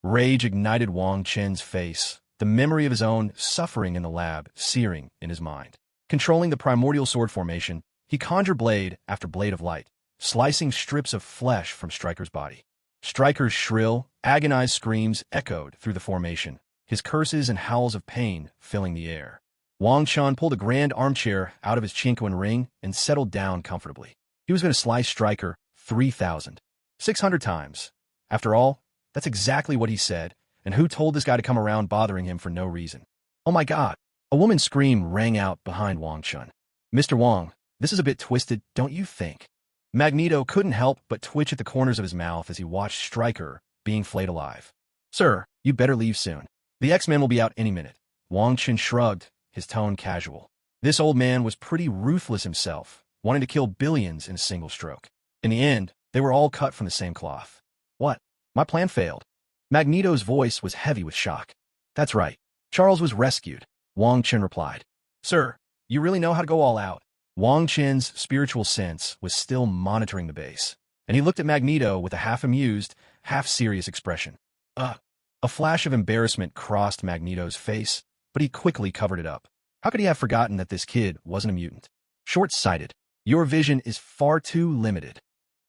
Rage ignited Wong Chen's face, the memory of his own suffering in the lab searing in his mind. Controlling the primordial sword formation, he conjured blade after blade of light, slicing strips of flesh from Stryker's body. Stryker's shrill, agonized screams echoed through the formation, his curses and howls of pain filling the air. Wong Chun pulled a grand armchair out of his Chinquan ring and settled down comfortably. He was going to slice Stryker 3,600 times. After all, that's exactly what he said, and who told this guy to come around bothering him for no reason? "Oh my God!" A woman's scream rang out behind Wong Chun. "Mr. Wong, this is a bit twisted, don't you think?" Magneto couldn't help but twitch at the corners of his mouth as he watched Stryker being flayed alive. "Sir, you better leave soon. The X-Men will be out any minute." Wong Chun shrugged, his tone casual. This old man was pretty ruthless himself, wanting to kill billions in a single stroke. In the end, they were all cut from the same cloth. "What? My plan failed." Magneto's voice was heavy with shock. "That's right. Charles was rescued," Wong Chun replied. "Sir, you really know how to go all out." Wong Chen's spiritual sense was still monitoring the base, and he looked at Magneto with a half-amused, half-serious expression. A flash of embarrassment crossed Magneto's face, but he quickly covered it up. How could he have forgotten that this kid wasn't a mutant? "Short-sighted. Your vision is far too limited."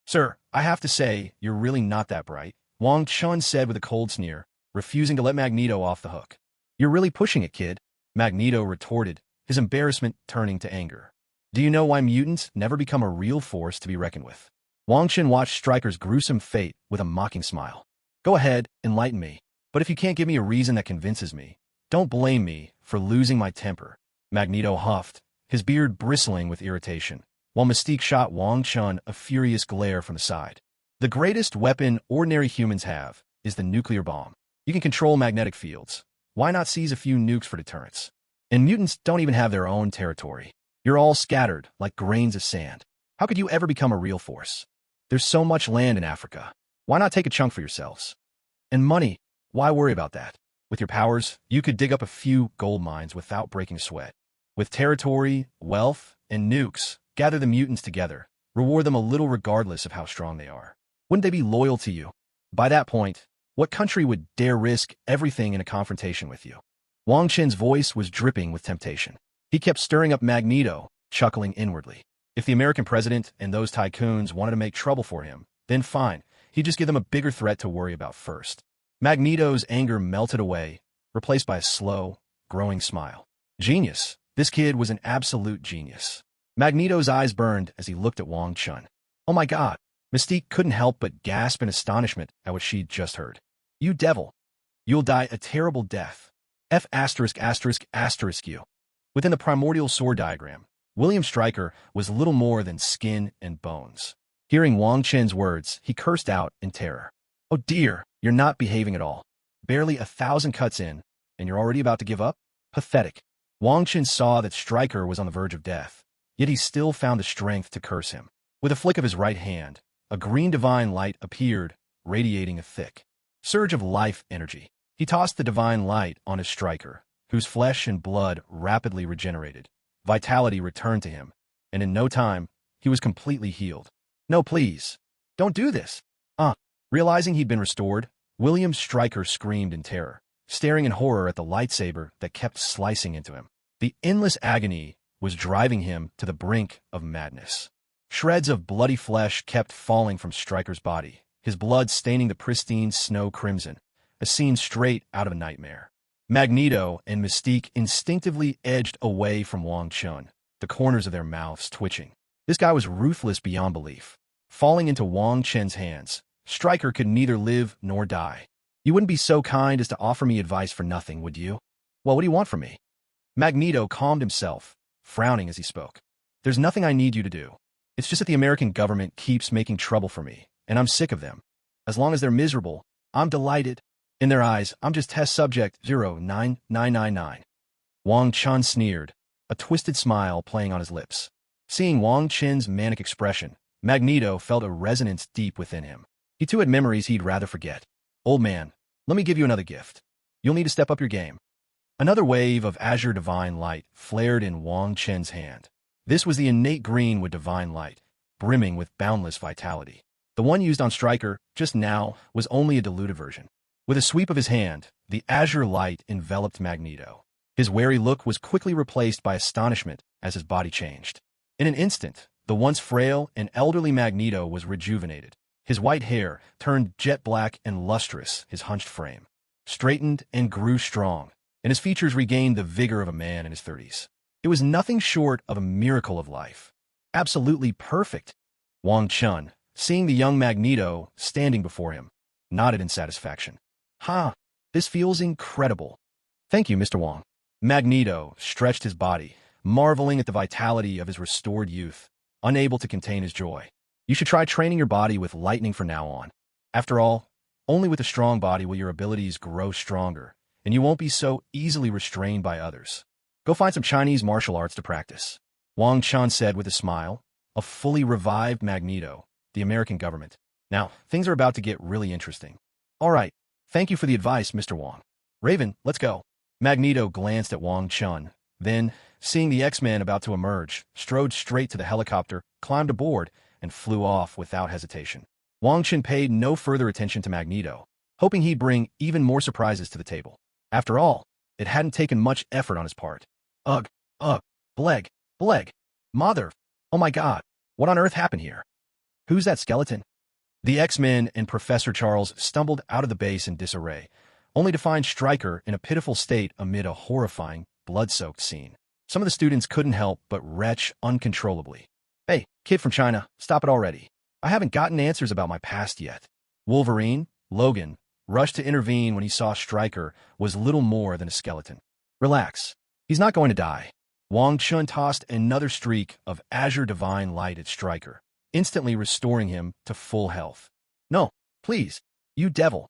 "Sir, I have to say, you're really not that bright," Wong Chun said with a cold sneer, refusing to let Magneto off the hook. "You're really pushing it, kid," Magneto retorted, his embarrassment turning to anger. "Do you know why mutants never become a real force to be reckoned with?" Wong Chun watched Stryker's gruesome fate with a mocking smile. "Go ahead, enlighten me. But if you can't give me a reason that convinces me, don't blame me for losing my temper." Magneto huffed, his beard bristling with irritation, while Mystique shot Wong Chun a furious glare from the side. "The greatest weapon ordinary humans have is the nuclear bomb. You can control magnetic fields. Why not seize a few nukes for deterrence? And mutants don't even have their own territory. You're all scattered like grains of sand. How could you ever become a real force? There's so much land in Africa. Why not take a chunk for yourselves? And money, why worry about that? With your powers, you could dig up a few gold mines without breaking a sweat. With territory, wealth, and nukes, gather the mutants together, reward them a little regardless of how strong they are. Wouldn't they be loyal to you? By that point, what country would dare risk everything in a confrontation with you?" Wong Chen's voice was dripping with temptation. He kept stirring up Magneto, chuckling inwardly. If the American president and those tycoons wanted to make trouble for him, then fine, he'd just give them a bigger threat to worry about first. Magneto's anger melted away, replaced by a slow, growing smile. Genius. This kid was an absolute genius. Magneto's eyes burned as he looked at Wong Chun. Oh my god. Mystique couldn't help but gasp in astonishment at what she'd just heard. You devil. You'll die a terrible death. F***********. Within the primordial sword diagram, William Stryker was little more than skin and bones. Hearing Wong Chen's words, he cursed out in terror. Oh dear, you're not behaving at all. Barely 1,000 cuts in, and you're already about to give up? Pathetic. Wong Chen saw that Stryker was on the verge of death, yet he still found the strength to curse him. With a flick of his right hand, a green divine light appeared, radiating a thick surge of life energy. He tossed the divine light on his Stryker, whose flesh and blood rapidly regenerated. Vitality returned to him, and in no time, he was completely healed. No, please. Don't do this. Realizing he'd been restored, William Stryker screamed in terror, staring in horror at the lightsaber that kept slicing into him. The endless agony was driving him to the brink of madness. Shreds of bloody flesh kept falling from Stryker's body, his blood staining the pristine snow crimson, a scene straight out of a nightmare. Magneto and Mystique instinctively edged away from Wong Chun, the corners of their mouths twitching. This guy was ruthless beyond belief. Falling into Wong Chen's hands, Stryker could neither live nor die. You wouldn't be so kind as to offer me advice for nothing, would you? Well, what do you want from me? Magneto calmed himself, frowning as he spoke. There's nothing I need you to do. It's just that the American government keeps making trouble for me, and I'm sick of them. As long as they're miserable, I'm delighted. In their eyes, I'm just test subject 09999. Wong Chun sneered, a twisted smile playing on his lips. Seeing Wong Chen's manic expression, Magneto felt a resonance deep within him. He too had memories he'd rather forget. Old man, let me give you another gift. You'll need to step up your game. Another wave of Azure divine light flared in Wong Chen's hand. This was the innate green with divine light, brimming with boundless vitality. The one used on Stryker, just now, was only a diluted version. With a sweep of his hand, the azure light enveloped Magneto. His wary look was quickly replaced by astonishment as his body changed. In an instant, the once frail and elderly Magneto was rejuvenated. His white hair turned jet black and lustrous, his hunched frame straightened and grew strong, and his features regained the vigor of a man in his 30s. It was nothing short of a miracle of life. Absolutely perfect. Wong Chun, seeing the young Magneto standing before him, nodded in satisfaction. This feels incredible. Thank you, Mr. Wong. Magneto stretched his body, marveling at the vitality of his restored youth, unable to contain his joy. You should try training your body with lightning from now on. After all, only with a strong body will your abilities grow stronger, and you won't be so easily restrained by others. Go find some Chinese martial arts to practice. Wang Chen said with a smile, a fully revived Magneto, the American government. Now, things are about to get really interesting. All right, thank you for the advice, Mr. Wong. Raven, let's go. Magneto glanced at Wang Chun, then, seeing the X-Men about to emerge, strode straight to the helicopter, climbed aboard, and flew off without hesitation. Wang Chen paid no further attention to Magneto, hoping he'd bring even more surprises to the table. After all, it hadn't taken much effort on his part. Bleg. Mother. Oh my god, what on earth happened here? Who's that skeleton? The X-Men and Professor Charles stumbled out of the base in disarray, only to find Stryker in a pitiful state amid a horrifying, blood-soaked scene. Some of the students couldn't help but retch uncontrollably. Hey, kid from China, stop it already. I haven't gotten answers about my past yet. Wolverine, Logan, rushed to intervene when he saw Stryker was little more than a skeleton. Relax. He's not going to die. Wang Chun tossed another streak of azure divine light at Stryker, instantly restoring him to full health. No, please, you devil.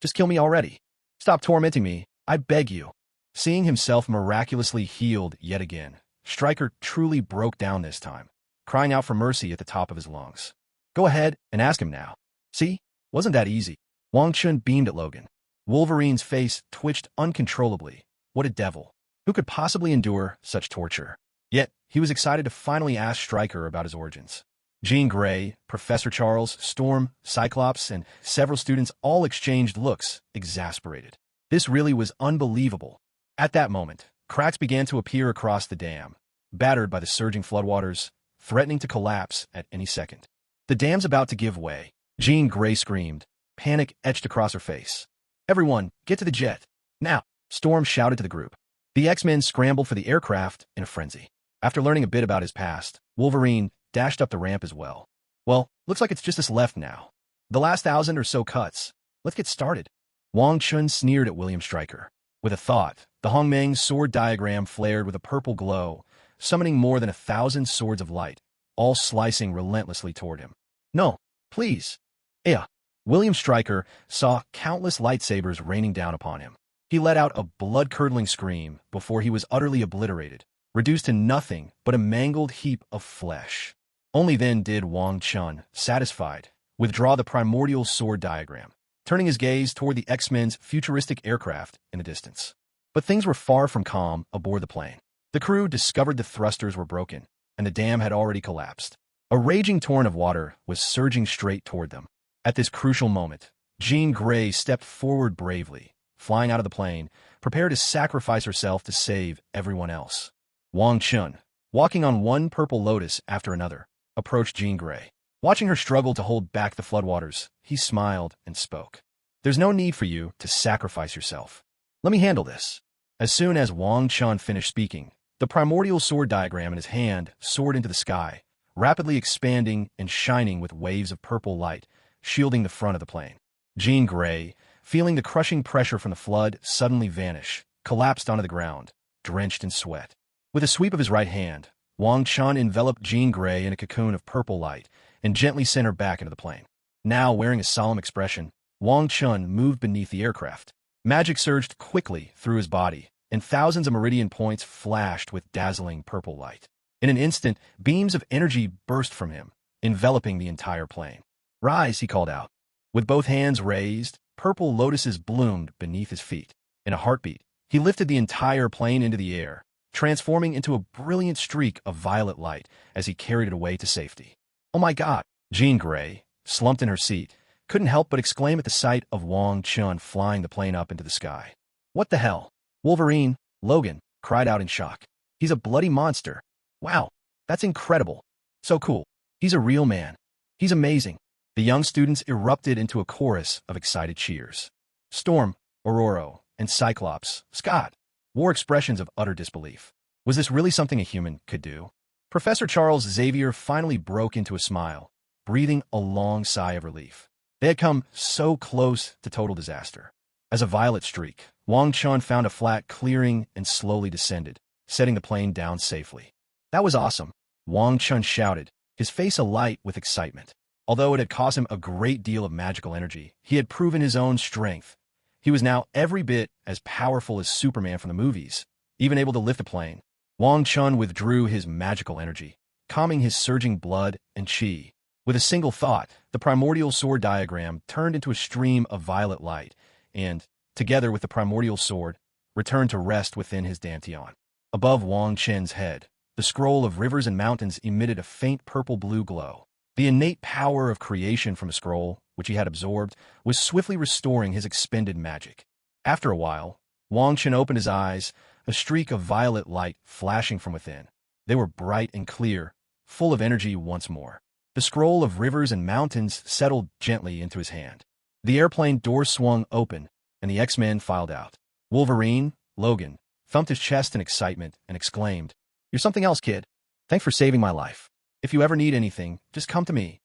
Just kill me already. Stop tormenting me, I beg you. Seeing himself miraculously healed yet again, Stryker truly broke down this time, crying out for mercy at the top of his lungs. Go ahead and ask him now. See? Wasn't that easy? Wang Chun beamed at Logan. Wolverine's face twitched uncontrollably. What a devil. Who could possibly endure such torture? Yet, he was excited to finally ask Stryker about his origins. Jean Grey, Professor Charles, Storm, Cyclops, and several students all exchanged looks, exasperated. This really was unbelievable. At that moment, cracks began to appear across the dam, battered by the surging floodwaters, threatening to collapse at any second. The dam's about to give way. Jean Grey screamed. Panic etched across her face. Everyone, get to the jet. Now, Storm shouted to the group. The X-Men scrambled for the aircraft in a frenzy. After learning a bit about his past, Wolverine dashed up the ramp as well. Well, looks like it's just us left now. The last 1,000 or so cuts. Let's get started. Wong Chun sneered at William Stryker. With a thought, the Hong Mang sword diagram flared with a purple glow, summoning more than 1,000 swords of light, all slicing relentlessly toward him. No, please. Yeah. William Stryker saw countless lightsabers raining down upon him. He let out a blood-curdling scream before he was utterly obliterated, reduced to nothing but a mangled heap of flesh. Only then did Wang Chen, satisfied, withdraw the primordial sword diagram, turning his gaze toward the X-Men's futuristic aircraft in the distance. But things were far from calm aboard the plane. The crew discovered the thrusters were broken, and the dam had already collapsed. A raging torrent of water was surging straight toward them. At this crucial moment, Jean Grey stepped forward bravely, flying out of the plane, prepared to sacrifice herself to save everyone else. Wang Chun, walking on one purple lotus after another, approached Jean Grey. Watching her struggle to hold back the floodwaters, he smiled and spoke. There's no need for you to sacrifice yourself. Let me handle this. As soon as Wang Chun finished speaking, the primordial sword diagram in his hand soared into the sky, rapidly expanding and shining with waves of purple light, shielding the front of the plane. Jean Grey, feeling the crushing pressure from the flood suddenly vanish, collapsed onto the ground, drenched in sweat. With a sweep of his right hand, Wang Chun enveloped Jean Grey in a cocoon of purple light and gently sent her back into the plane. Now, wearing a solemn expression, Wang Chun moved beneath the aircraft. Magic surged quickly through his body, and thousands of meridian points flashed with dazzling purple light. In an instant, beams of energy burst from him, enveloping the entire plane. Rise, he called out. With both hands raised, purple lotuses bloomed beneath his feet. In a heartbeat, he lifted the entire plane into the air, transforming into a brilliant streak of violet light as he carried it away to safety. Oh my God! Jean Grey, slumped in her seat, couldn't help but exclaim at the sight of Wang Chun flying the plane up into the sky. What the hell? Wolverine, Logan, cried out in shock. He's a bloody monster. Wow, that's incredible. So cool. He's a real man. He's amazing. The young students erupted into a chorus of excited cheers. Storm, Aurora, and Cyclops, Scott, wore expressions of utter disbelief. Was this really something a human could do? Professor Charles Xavier finally broke into a smile, breathing a long sigh of relief. They had come so close to total disaster. As a violet streak, Wang Chun found a flat clearing and slowly descended, setting the plane down safely. That was awesome, Wang Chun shouted, his face alight with excitement. Although it had cost him a great deal of magical energy, he had proven his own strength. He was now every bit as powerful as Superman from the movies, even able to lift a plane. Wang Chun withdrew his magical energy, calming his surging blood and chi. With a single thought, the primordial sword diagram turned into a stream of violet light and, together with the primordial sword, returned to rest within his dantian. Above Wang Chen's head, the scroll of rivers and mountains emitted a faint purple-blue glow. The innate power of creation from the scroll, which he had absorbed, was swiftly restoring his expended magic. After a while, Wang Chen opened his eyes, a streak of violet light flashing from within. They were bright and clear, full of energy once more. The scroll of rivers and mountains settled gently into his hand. The airplane door swung open, and the X-Men filed out. Wolverine, Logan, thumped his chest in excitement and exclaimed, "You're something else, kid. Thanks for saving my life. If you ever need anything, just come to me."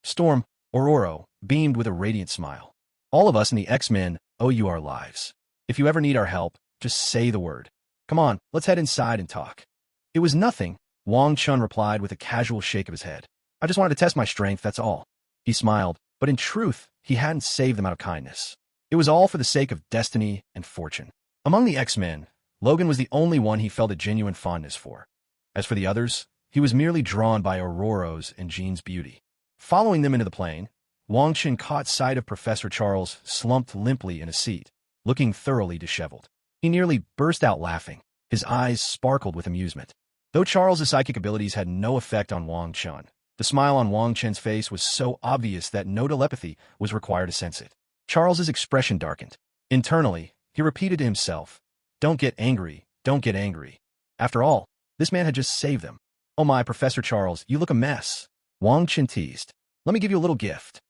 Storm, Aurora, beamed with a radiant smile. "All of us in the X-Men owe you our lives. If you ever need our help, just say the word. Come on, let's head inside and talk." "It was nothing," Wang Chun replied with a casual shake of his head. "I just wanted to test my strength, that's all." He smiled, but in truth, he hadn't saved them out of kindness. It was all for the sake of destiny and fortune. Among the X-Men, Logan was the only one he felt a genuine fondness for. As for the others, he was merely drawn by Aurora's and Jean's beauty. Following them into the plane, Wang Chen caught sight of Professor Charles slumped limply in a seat, looking thoroughly disheveled. He nearly burst out laughing. His eyes sparkled with amusement. Though Charles's psychic abilities had no effect on Wang Chen, the smile on Wang Chen's face was so obvious that no telepathy was required to sense it. Charles's expression darkened. Internally, he repeated to himself, "Don't get angry, don't get angry." After all, this man had just saved them. "Oh my, Professor Charles, you look a mess," Wang Chen teased. "Let me give you a little gift."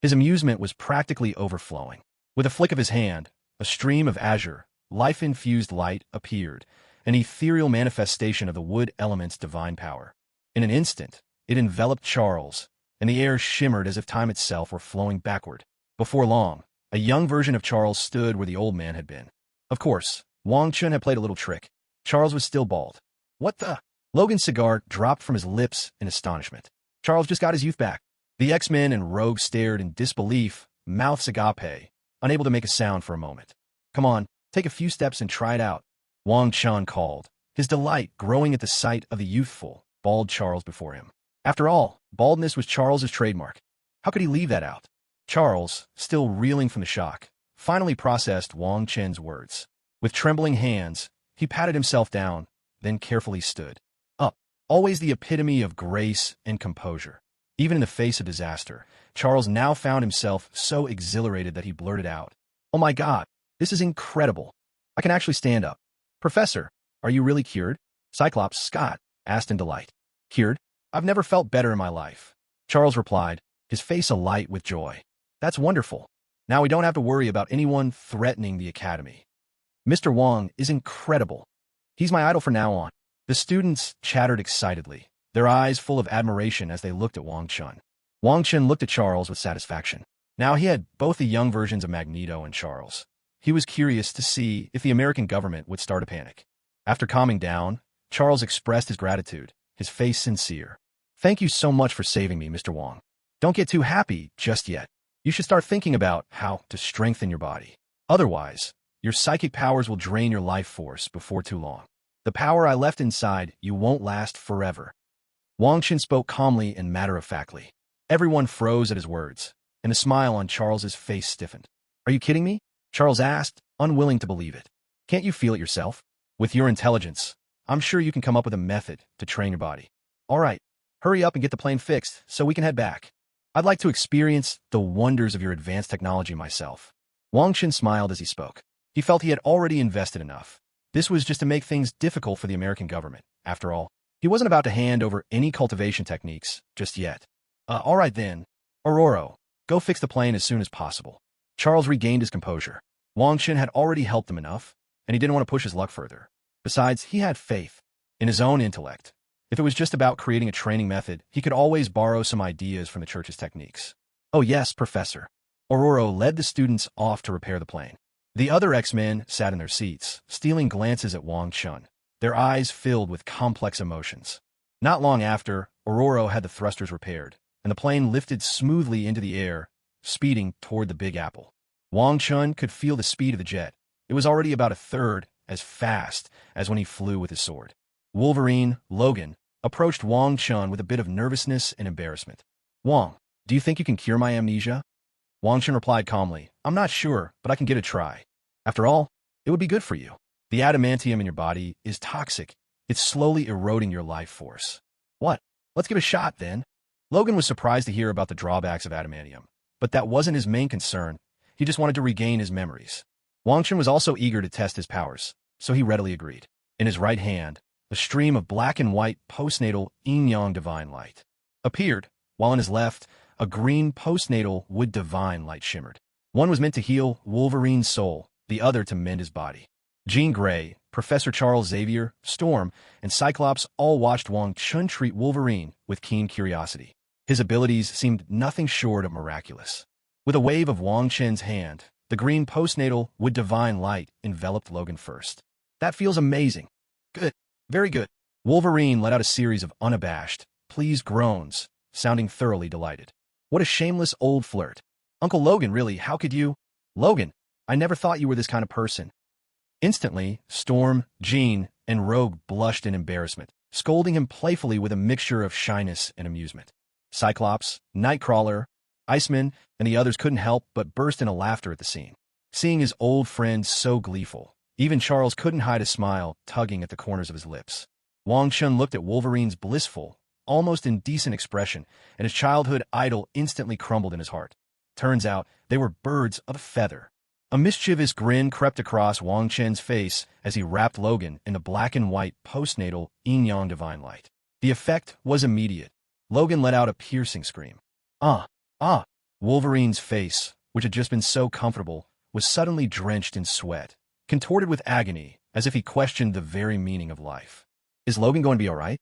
His amusement was practically overflowing. With a flick of his hand, a stream of azure, life-infused light appeared, an ethereal manifestation of the wood element's divine power. In an instant, it enveloped Charles, and the air shimmered as if time itself were flowing backward. Before long, a young version of Charles stood where the old man had been. Of course, Wong Chun had played a little trick. Charles was still bald. What the? Logan's cigar dropped from his lips in astonishment. Charles just got his youth back. The X-Men and Rogue stared in disbelief, mouths agape, unable to make a sound for a moment. Come on, take a few steps and try it out, Wong Chun called, his delight growing at the sight of the youthful, bald Charles before him. After all, baldness was Charles's trademark. How could he leave that out? Charles, still reeling from the shock, finally processed Wong Chen's words. With trembling hands, he patted himself down, then carefully stood up. Always the epitome of grace and composure. Even in the face of disaster, Charles now found himself so exhilarated that he blurted out, "Oh my God, this is incredible. I can actually stand up. Professor, are you really cured?" Cyclops Scott asked in delight. "Cured? I've never felt better in my life," Charles replied, his face alight with joy. "That's wonderful. Now we don't have to worry about anyone threatening the academy. Mr. Wong is incredible. He's my idol from now on." The students chattered excitedly, their eyes full of admiration as they looked at Wong Chun. Wong Chun looked at Charles with satisfaction. Now he had both the young versions of Magneto and Charles. He was curious to see if the American government would start a panic. After calming down, Charles expressed his gratitude, his face sincere. "Thank you so much for saving me, Mr. Wong. Don't get too happy just yet. You should start thinking about how to strengthen your body. Otherwise, your psychic powers will drain your life force before too long. The power I left inside you won't last forever." Wong Chen spoke calmly and matter-of-factly. Everyone froze at his words, and a smile on Charles's face stiffened. "Are you kidding me?" Charles asked, unwilling to believe it. "Can't you feel it yourself? With your intelligence, I'm sure you can come up with a method to train your body. All right, hurry up and get the plane fixed so we can head back. I'd like to experience the wonders of your advanced technology myself." Wong Chen smiled as he spoke. He felt he had already invested enough. This was just to make things difficult for the American government. After all, he wasn't about to hand over any cultivation techniques just yet. All right then. Aurora, go fix the plane as soon as possible." Charles regained his composure. Wong Chen had already helped him enough, and he didn't want to push his luck further. Besides, he had faith in his own intellect. If it was just about creating a training method, he could always borrow some ideas from the church's techniques. "Oh yes, Professor." Aurora led the students off to repair the plane. The other X-Men sat in their seats, stealing glances at Wong Chun, their eyes filled with complex emotions. Not long after, Aurora had the thrusters repaired, and the plane lifted smoothly into the air, speeding toward the Big Apple. Wong Chun could feel the speed of the jet. It was already about a third as fast as when he flew with his sword. Wolverine, Logan, approached Wong Chun with a bit of nervousness and embarrassment. "Wong, do you think you can cure my amnesia?" Wong Chun replied calmly, "I'm not sure, but I can give it a try. After all, it would be good for you. The adamantium in your body is toxic. It's slowly eroding your life force." "What? Let's give it a shot, then." Logan was surprised to hear about the drawbacks of adamantium, but that wasn't his main concern. He just wanted to regain his memories. Wong Chun was also eager to test his powers, so he readily agreed. In his right hand, a stream of black and white postnatal yin-yang divine light appeared, while in his left, a green postnatal wood divine light shimmered. One was meant to heal Wolverine's soul, the other to mend his body. Jean Grey, Professor Charles Xavier, Storm, and Cyclops all watched Wong Chun treat Wolverine with keen curiosity. His abilities seemed nothing short of miraculous. With a wave of Wong Chen's hand, the green postnatal wood divine light enveloped Logan first. "That feels amazing." "Good. Very good." Wolverine let out a series of unabashed, pleased groans, sounding thoroughly delighted. "What a shameless old flirt. Uncle Logan, really, how could you?" "Logan, I never thought you were this kind of person." Instantly, Storm, Jean, and Rogue blushed in embarrassment, scolding him playfully with a mixture of shyness and amusement. Cyclops, Nightcrawler, Iceman, and the others couldn't help but burst into laughter at the scene. Seeing his old friend so gleeful, even Charles couldn't hide a smile tugging at the corners of his lips. Wong Chun looked at Wolverine's blissful, almost indecent expression, and his childhood idol instantly crumbled in his heart. Turns out, they were birds of a feather. A mischievous grin crept across Wong Chen's face as he wrapped Logan in the black and white postnatal yin-yang divine light. The effect was immediate. Logan let out a piercing scream. Ah! Wolverine's face, which had just been so comfortable, was suddenly drenched in sweat, contorted with agony, as if he questioned the very meaning of life. "Is Logan going to be all right?"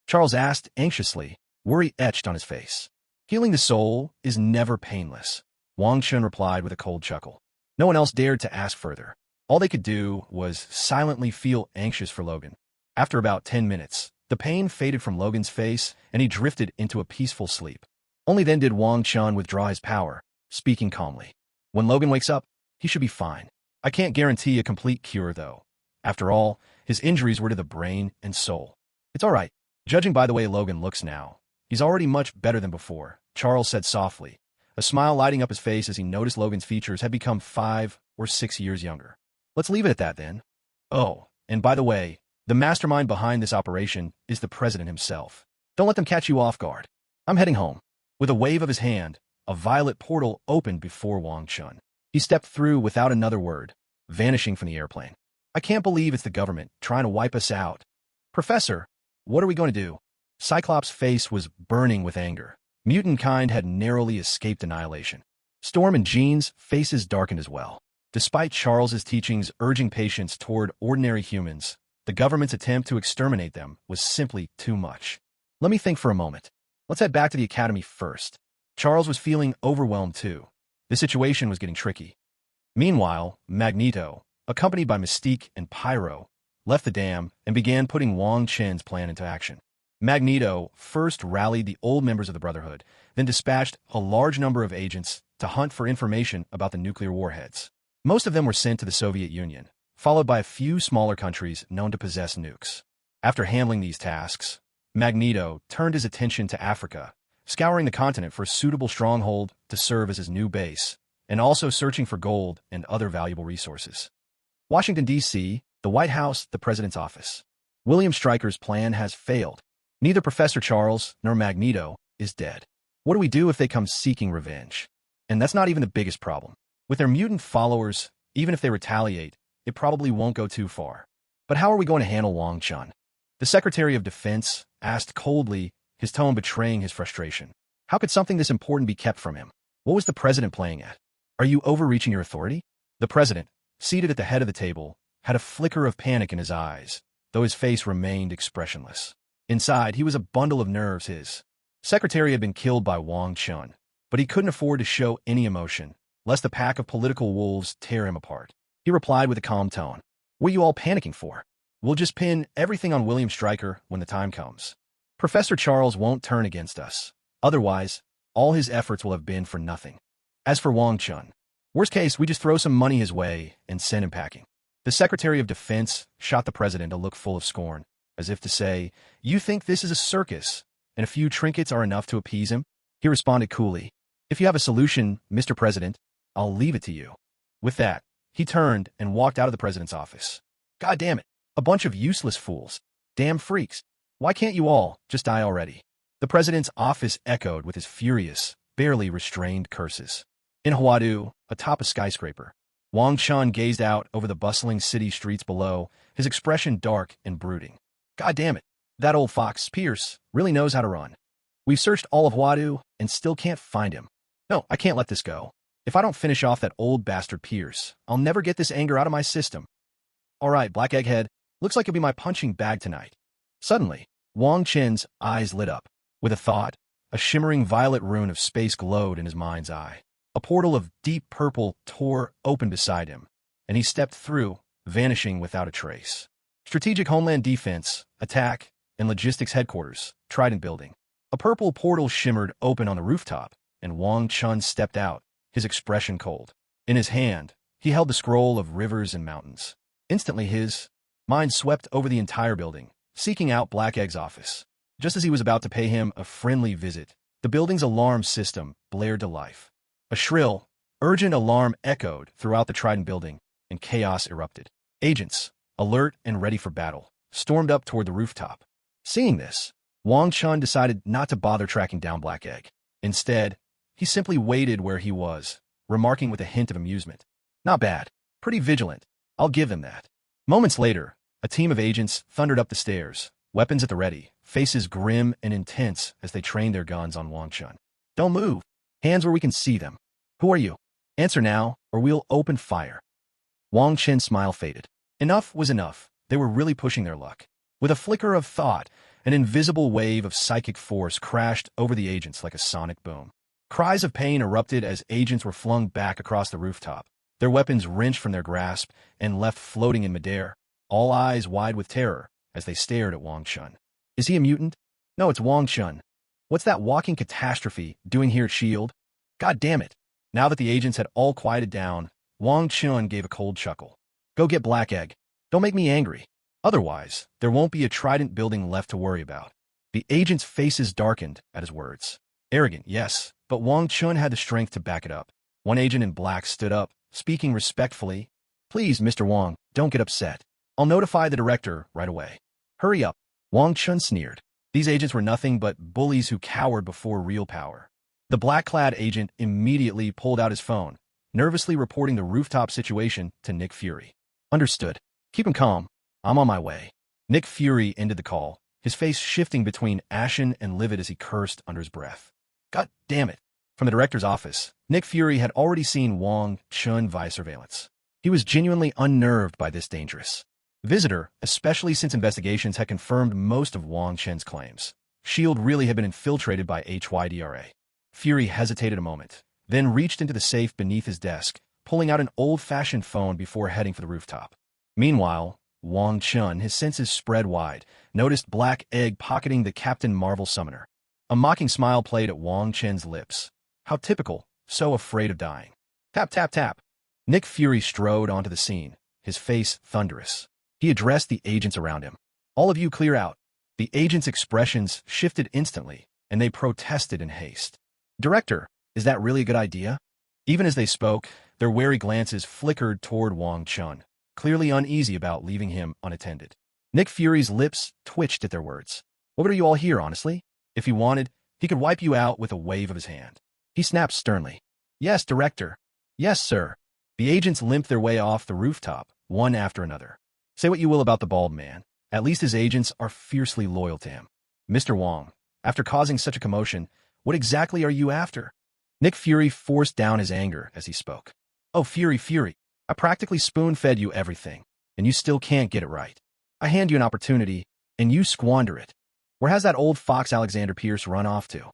Charles asked anxiously, worry etched on his face. "Healing the soul is never painless," Wong Chun replied with a cold chuckle. No one else dared to ask further. All they could do was silently feel anxious for Logan. After about 10 minutes, the pain faded from Logan's face, and he drifted into a peaceful sleep. Only then did Wong Chun withdraw his power, speaking calmly. "When Logan wakes up, he should be fine. I can't guarantee a complete cure, though. After all, his injuries were to the brain and soul. It's all right. Judging by the way Logan looks now, he's already much better than before," Charles said softly, a smile lighting up his face as he noticed Logan's features had become 5 or 6 years younger. "Let's leave it at that, then. Oh, and by the way, the mastermind behind this operation is the president himself. Don't let them catch you off guard. I'm heading home." With a wave of his hand, a violet portal opened before Wong Chun. He stepped through without another word, vanishing from the airplane. "I can't believe it's the government trying to wipe us out. Professor, what are we going to do?" Cyclops' face was burning with anger. Mutant kind had narrowly escaped annihilation. Storm and Jean's faces darkened as well. Despite Charles's teachings urging patience toward ordinary humans, the government's attempt to exterminate them was simply too much. "Let me think for a moment. Let's head back to the academy first." Charles was feeling overwhelmed too. The situation was getting tricky. Meanwhile, Magneto, accompanied by Mystique and Pyro, left the dam and began putting Wang Chen's plan into action. Magneto first rallied the old members of the Brotherhood, then dispatched a large number of agents to hunt for information about the nuclear warheads. Most of them were sent to the Soviet Union, followed by a few smaller countries known to possess nukes. After handling these tasks, Magneto turned his attention to Africa, scouring the continent for a suitable stronghold to serve as his new base, and also searching for gold and other valuable resources. Washington, D.C., the White House, the President's office. William Stryker's plan has failed. Neither Professor Charles nor Magneto is dead. What do we do if they come seeking revenge? And that's not even the biggest problem. With their mutant followers, even if they retaliate, it probably won't go too far. But how are we going to handle Wang Chun? The Secretary of Defense asked coldly, his tone betraying his frustration. How could something this important be kept from him? What was the president playing at? Are you overreaching your authority? The president, seated at the head of the table, had a flicker of panic in his eyes, though his face remained expressionless. Inside, he was a bundle of nerves. His secretary had been killed by Wang Chun, but he couldn't afford to show any emotion, lest a pack of political wolves tear him apart. He replied with a calm tone. "What are you all panicking for? We'll just pin everything on William Stryker when the time comes. Professor Charles won't turn against us. Otherwise, all his efforts will have been for nothing. As for Wang Chun, worst case, we just throw some money his way and send him packing." The Secretary of Defense shot the president a look full of scorn, as if to say, "You think this is a circus, and a few trinkets are enough to appease him?" He responded coolly, "If you have a solution, Mr. President, I'll leave it to you." With that, he turned and walked out of the president's office. "God damn it, a bunch of useless fools. Damn freaks. Why can't you all just die already?" The president's office echoed with his furious, barely restrained curses. In Hwadu, atop a skyscraper, Wang Chun gazed out over the bustling city streets below, his expression dark and brooding. "God damn it, that old fox, Pierce, really knows how to run. We've searched all of Hwadu and still can't find him. No, I can't let this go. If I don't finish off that old bastard Pierce, I'll never get this anger out of my system. All right, Black Egghead, looks like you'll be my punching bag tonight." Suddenly, Wang Chen's eyes lit up. With a thought, a shimmering violet rune of space glowed in his mind's eye. A portal of deep purple tore open beside him, and he stepped through, vanishing without a trace. Strategic Homeland Defense, Attack, and Logistics Headquarters, Trident Building. A purple portal shimmered open on the rooftop, and Wang Chun stepped out, his expression cold. In his hand, he held the scroll of rivers and mountains. Instantly his mind swept over the entire building, seeking out Black Egg's office. Just as he was about to pay him a friendly visit, the building's alarm system blared to life. A shrill, urgent alarm echoed throughout the Trident Building, and chaos erupted. Agents, alert and ready for battle, stormed up toward the rooftop. Seeing this, Wang Chun decided not to bother tracking down Black Egg. Instead, he simply waited where he was, remarking with a hint of amusement. "Not bad. Pretty vigilant. I'll give him that." Moments later, a team of agents thundered up the stairs, weapons at the ready, faces grim and intense as they trained their guns on Wang Chun. "Don't move. Hands where we can see them. Who are you?" Answer now, or we'll open fire. Wang Chen's smile faded. Enough was enough. They were really pushing their luck. With a flicker of thought, an invisible wave of psychic force crashed over the agents like a sonic boom. Cries of pain erupted as agents were flung back across the rooftop, their weapons wrenched from their grasp and left floating in midair, all eyes wide with terror as they stared at Wang Chun. Is he a mutant? No, it's Wang Chun. What's that walking catastrophe doing here at S.H.I.E.L.D.? God damn it. Now that the agents had all quieted down, Wang Chun gave a cold chuckle. Go get Black Egg. Don't make me angry. Otherwise, there won't be a Trident building left to worry about. The agents' faces darkened at his words. Arrogant, yes, but Wang Chun had the strength to back it up. One agent in black stood up, speaking respectfully. Please, Mr. Wang, don't get upset. I'll notify the director right away. Hurry up. Wang Chun sneered. These agents were nothing but bullies who cowered before real power. The black-clad agent immediately pulled out his phone, nervously reporting the rooftop situation to Nick Fury. Understood. Keep him calm. I'm on my way. Nick Fury ended the call, his face shifting between ashen and livid as he cursed under his breath. God damn it. From the director's office, Nick Fury had already seen Wang Chun via surveillance. He was genuinely unnerved by this dangerous visitor, especially since investigations had confirmed most of Wang Chen's claims. S.H.I.E.L.D. really had been infiltrated by HYDRA. Fury hesitated a moment, then reached into the safe beneath his desk, pulling out an old-fashioned phone before heading for the rooftop. Meanwhile, Wang Chun, his senses spread wide, noticed Black Egg pocketing the Captain Marvel summoner. A mocking smile played at Wang Chen's lips. How typical, so afraid of dying. Tap, tap, tap. Nick Fury strode onto the scene, his face thunderous. He addressed the agents around him. All of you clear out. The agents' expressions shifted instantly, and they protested in haste. Director, is that really a good idea? Even as they spoke, their wary glances flickered toward Wang Chun, clearly uneasy about leaving him unattended. Nick Fury's lips twitched at their words. What are you all here, honestly? If he wanted, he could wipe you out with a wave of his hand. He snapped sternly. Yes, Director. Yes, sir. The agents limped their way off the rooftop, one after another. Say what you will about the bald man. At least his agents are fiercely loyal to him. Mr. Wang, after causing such a commotion, what exactly are you after? Nick Fury forced down his anger as he spoke. Oh, Fury, I practically spoon-fed you everything, and you still can't get it right. I hand you an opportunity, and you squander it. Where has that old fox Alexander Pierce run off to?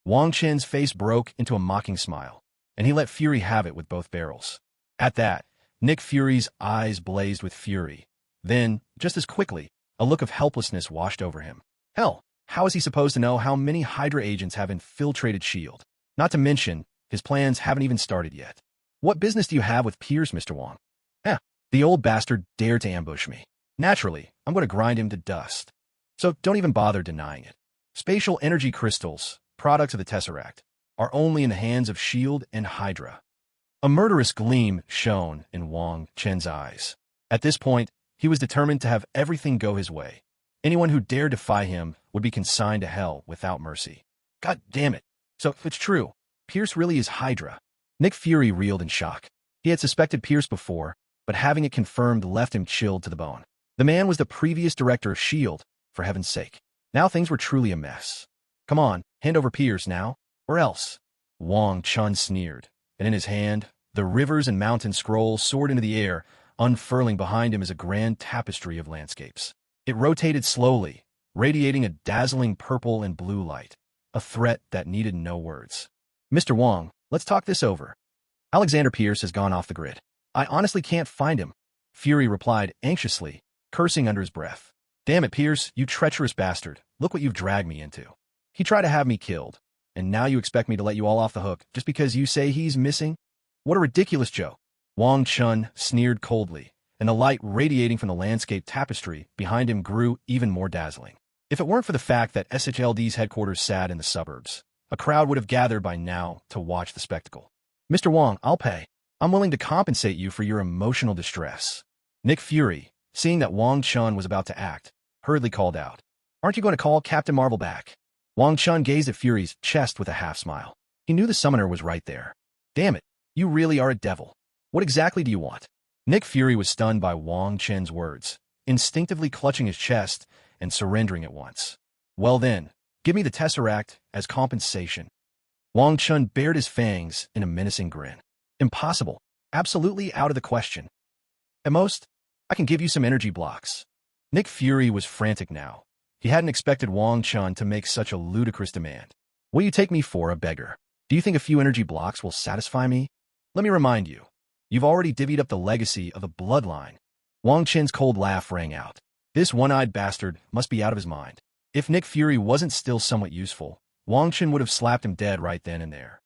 Wang Chen's face broke into a mocking smile, and he let Fury have it with both barrels. At that, Nick Fury's eyes blazed with fury. Then, just as quickly, a look of helplessness washed over him. Hell, how is he supposed to know how many Hydra agents have infiltrated S.H.I.E.L.D.? Not to mention, his plans haven't even started yet. What business do you have with Pierce, Mr. Wang? The old bastard dared to ambush me. Naturally, I'm going to grind him to dust. So don't even bother denying it. Spatial energy crystals, products of the Tesseract, are only in the hands of S.H.I.E.L.D. and Hydra. A murderous gleam shone in Wang Chen's eyes. At this point, he was determined to have everything go his way. Anyone who dared defy him would be consigned to hell without mercy. God damn it. So, if it's true, Pierce really is Hydra. Nick Fury reeled in shock. He had suspected Pierce before, but having it confirmed left him chilled to the bone. The man was the previous director of S.H.I.E.L.D., for heaven's sake. Now things were truly a mess. Come on, hand over Pierce now, or else. Wang Chun sneered, and in his hand, the rivers and mountain scroll soared into the air, unfurling behind him as a grand tapestry of landscapes. It rotated slowly, radiating a dazzling purple and blue light, a threat that needed no words. Mr. Wang, let's talk this over. Alexander Pierce has gone off the grid. I honestly can't find him, Fury replied anxiously, cursing under his breath. Damn it, Pierce, you treacherous bastard. Look what you've dragged me into. He tried to have me killed, and now you expect me to let you all off the hook just because you say he's missing? What a ridiculous joke. Wang Chun sneered coldly, and the light radiating from the landscape tapestry behind him grew even more dazzling. If it weren't for the fact that SHLD's headquarters sat in the suburbs, a crowd would have gathered by now to watch the spectacle. Mr. Wang, I'll pay. I'm willing to compensate you for your emotional distress. Nick Fury, seeing that Wang Chun was about to act, hurriedly called out. Aren't you going to call Captain Marvel back? Wang Chun gazed at Fury's chest with a half-smile. He knew the summoner was right there. Damn it, you really are a devil. What exactly do you want? Nick Fury was stunned by Wang Chen's words, instinctively clutching his chest and surrendering at once. Well then, give me the Tesseract as compensation. Wang Chun bared his fangs in a menacing grin. Impossible. Absolutely out of the question. At most, I can give you some energy blocks. Nick Fury was frantic now. He hadn't expected Wong Chun to make such a ludicrous demand. What do you take me for, a beggar? Do you think a few energy blocks will satisfy me? Let me remind you, you've already divvied up the legacy of the bloodline. Wong Chen's cold laugh rang out. This one-eyed bastard must be out of his mind. If Nick Fury wasn't still somewhat useful, Wong Chen would have slapped him dead right then and there.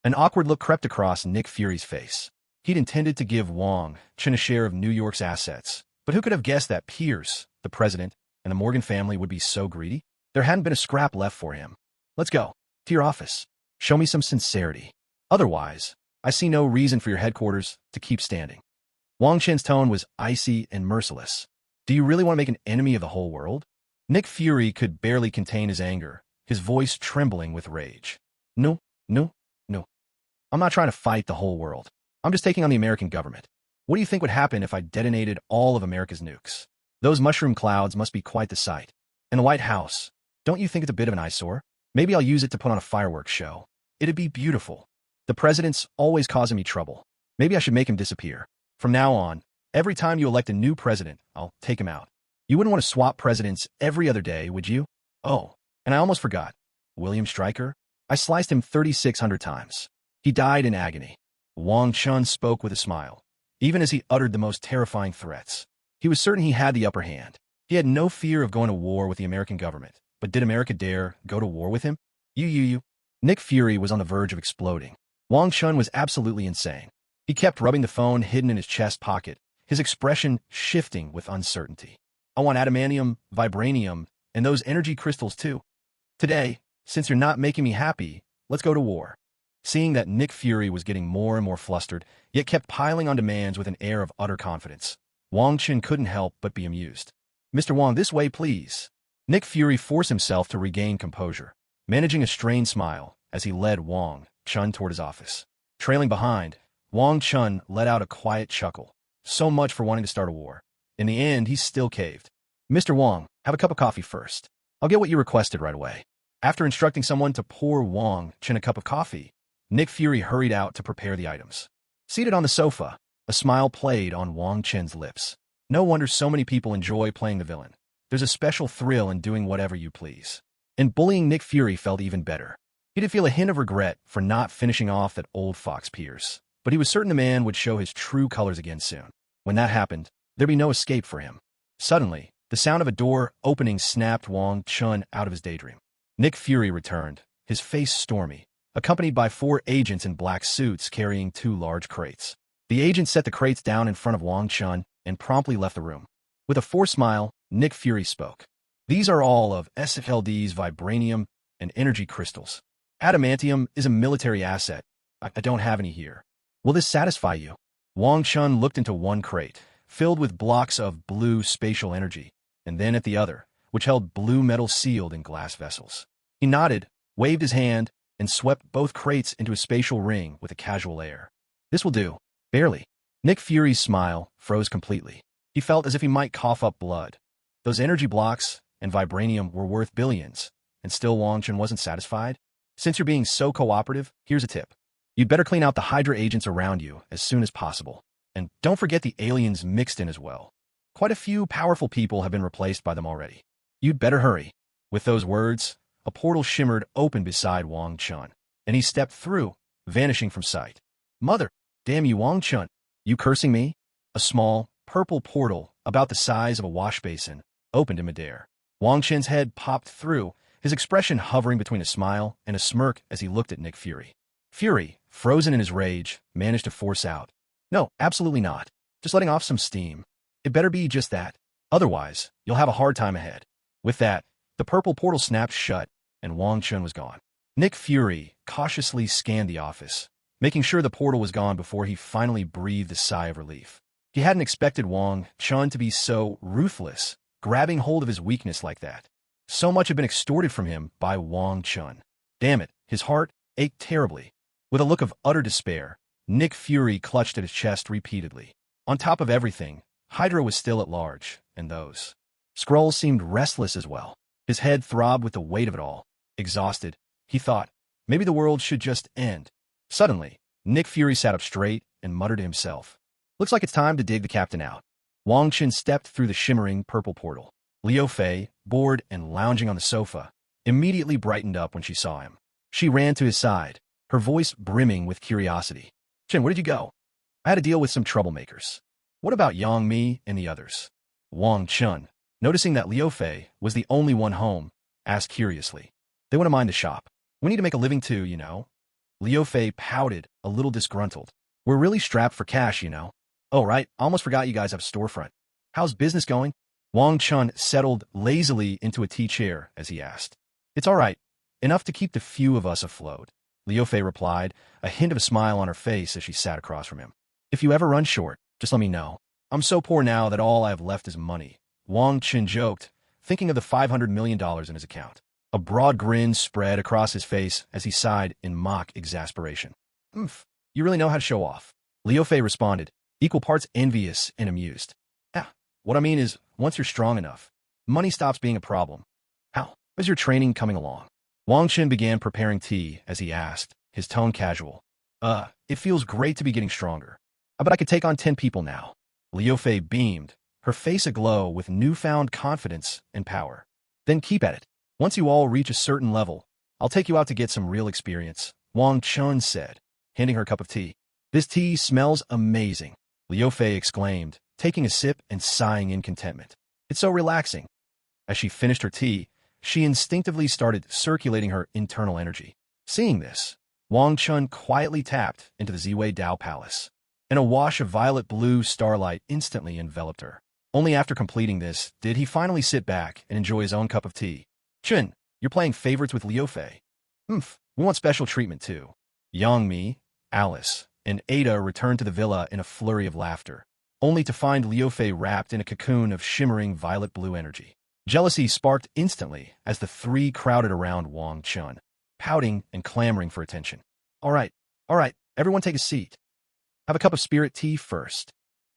An awkward look crept across Nick Fury's face. He'd intended to give Wong Chen a share of New York's assets, but who could have guessed that Pierce, the president, and the Morgan family would be so greedy? There hadn't been a scrap left for him. Let's go. To your office. Show me some sincerity. Otherwise, I see no reason for your headquarters to keep standing. Wong Chen's tone was icy and merciless. Do you really want to make an enemy of the whole world? Nick Fury could barely contain his anger, his voice trembling with rage. No. I'm not trying to fight the whole world. I'm just taking on the American government. What do you think would happen if I detonated all of America's nukes? Those mushroom clouds must be quite the sight. And the White House, don't you think it's a bit of an eyesore? Maybe I'll use it to put on a fireworks show. It'd be beautiful. The president's always causing me trouble. Maybe I should make him disappear. From now on, every time you elect a new president, I'll take him out. You wouldn't want to swap presidents every other day, would you? Oh, and I almost forgot. William Stryker? I sliced him 3,600 times. He died in agony. Wong Chun spoke with a smile, even as he uttered the most terrifying threats. He was certain he had the upper hand. He had no fear of going to war with the American government, but did America dare go to war with him? You. Nick Fury was on the verge of exploding. Wong Chun was absolutely insane. He kept rubbing the phone hidden in his chest pocket, his expression shifting with uncertainty. I want adamantium, vibranium, and those energy crystals too. Today, since you're not making me happy, let's go to war. Seeing that Nick Fury was getting more and more flustered, yet kept piling on demands with an air of utter confidence, Wong Chen couldn't help but be amused. Mr. Wong, this way, please. Nick Fury forced himself to regain composure, managing a strained smile as he led Wong Chun toward his office. Trailing behind, Wong Chun let out a quiet chuckle. So much for wanting to start a war. In the end, he still caved. Mr. Wong, have a cup of coffee first. I'll get what you requested right away. After instructing someone to pour Wong Chen a cup of coffee, Nick Fury hurried out to prepare the items. Seated on the sofa, a smile played on Wong Chen's lips. No wonder so many people enjoy playing the villain. There's a special thrill in doing whatever you please. And bullying Nick Fury felt even better. He did feel a hint of regret for not finishing off that old fox Pierce, but he was certain the man would show his true colors again soon. When that happened, there'd be no escape for him. Suddenly, the sound of a door opening snapped Wong Chun out of his daydream. Nick Fury returned, his face stormy, accompanied by 4 agents in black suits carrying 2 large crates. The agents set the crates down in front of Wong Chun and promptly left the room. With a forced smile, Nick Fury spoke. These are all of SFLD's vibranium and energy crystals. Adamantium is a military asset. I don't have any here. Will this satisfy you? Wong Chun looked into one crate, filled with blocks of blue spatial energy, and then at the other, which held blue metal sealed in glass vessels. He nodded, waved his hand, and swept both crates into a spatial ring with a casual air. This will do. Barely. Nick Fury's smile froze completely. He felt as if he might cough up blood. Those energy blocks and vibranium were worth billions, and still Wong Chun wasn't satisfied? Since you're being so cooperative, here's a tip. You'd better clean out the Hydra agents around you as soon as possible. And don't forget the aliens mixed in as well. Quite a few powerful people have been replaced by them already. You'd better hurry. With those words, a portal shimmered open beside Wong Chun, and he stepped through, vanishing from sight. Mother, damn you, Wong Chun. You cursing me? A small, purple portal, about the size of a wash basin, opened in midair. Wong Chen's head popped through, his expression hovering between a smile and a smirk as he looked at Nick Fury. Fury, frozen in his rage, managed to force out. No, absolutely not. Just letting off some steam. It better be just that. Otherwise, you'll have a hard time ahead. With that, the purple portal snapped shut, and Wong Chun was gone. Nick Fury cautiously scanned the office, making sure the portal was gone before he finally breathed a sigh of relief. He hadn't expected Wong Chun to be so ruthless, grabbing hold of his weakness like that. So much had been extorted from him by Wong Chun. Damn it, his heart ached terribly. With a look of utter despair, Nick Fury clutched at his chest repeatedly. On top of everything, Hydra was still at large, and those Skrulls seemed restless as well. His head throbbed with the weight of it all. Exhausted, he thought, maybe the world should just end. Suddenly, Nick Fury sat up straight and muttered to himself. Looks like it's time to dig the captain out. Wang Chen stepped through the shimmering purple portal. Liu Fei, bored and lounging on the sofa, immediately brightened up when she saw him. She ran to his side, her voice brimming with curiosity. Chen, where did you go? I had to deal with some troublemakers. What about Yang Mi and the others? Wang Chun, noticing that Liu Fei was the only one home, asked curiously. They want to mind the shop. We need to make a living too, you know. Liu Fei pouted, a little disgruntled. We're really strapped for cash, you know. Oh, right, I almost forgot you guys have a storefront. How's business going? Wang Chun settled lazily into a tea chair as he asked. It's all right. Enough to keep the few of us afloat, Liu Fei replied, a hint of a smile on her face as she sat across from him. If you ever run short, just let me know. I'm so poor now that all I have left is money, Wang Chen joked, thinking of the $500 million in his account. A broad grin spread across his face as he sighed in mock exasperation. You really know how to show off, Liu Fei responded, equal parts envious and amused. Yeah, what I mean is, once you're strong enough, money stops being a problem. How is your training coming along? Wang Chen began preparing tea as he asked, his tone casual. It feels great to be getting stronger. I bet I could take on 10 people now. Liu Fei beamed, her face aglow with newfound confidence and power. Then keep at it. Once you all reach a certain level, I'll take you out to get some real experience, Wang Chun said, handing her a cup of tea. This tea smells amazing, Liu Fei exclaimed, taking a sip and sighing in contentment. It's so relaxing. As she finished her tea, she instinctively started circulating her internal energy. Seeing this, Wang Chun quietly tapped into the Ziwei Dao Palace, and a wash of violet-blue starlight instantly enveloped her. Only after completing this did he finally sit back and enjoy his own cup of tea. Chun, you're playing favorites with Liu Fei. We want special treatment too. Yang Mi, Alice, and Ada returned to the villa in a flurry of laughter, only to find Liu Fei wrapped in a cocoon of shimmering violet-blue energy. Jealousy sparked instantly as the three crowded around Wang Chun, pouting and clamoring for attention. All right, everyone take a seat. Have a cup of spirit tea first.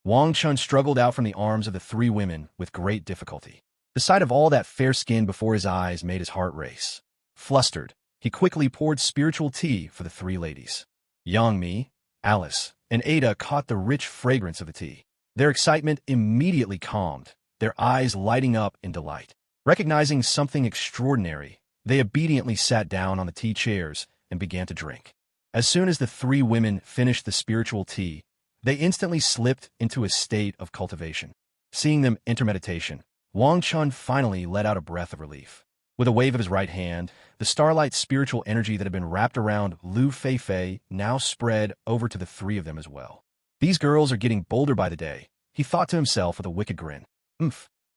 Wang Chun struggled out from the arms of the three women with great difficulty. The sight of all that fair skin before his eyes made his heart race. Flustered, he quickly poured spiritual tea for the three ladies. Yang Mi, Alice, and Ada caught the rich fragrance of the tea. Their excitement immediately calmed, their eyes lighting up in delight. Recognizing something extraordinary, they obediently sat down on the tea chairs and began to drink. As soon as the three women finished the spiritual tea, they instantly slipped into a state of cultivation. Seeing them enter meditation, Wang Chun finally let out a breath of relief. With a wave of his right hand, the starlight spiritual energy that had been wrapped around Liu Fei now spread over to the three of them as well. These girls are getting bolder by the day, he thought to himself with a wicked grin. One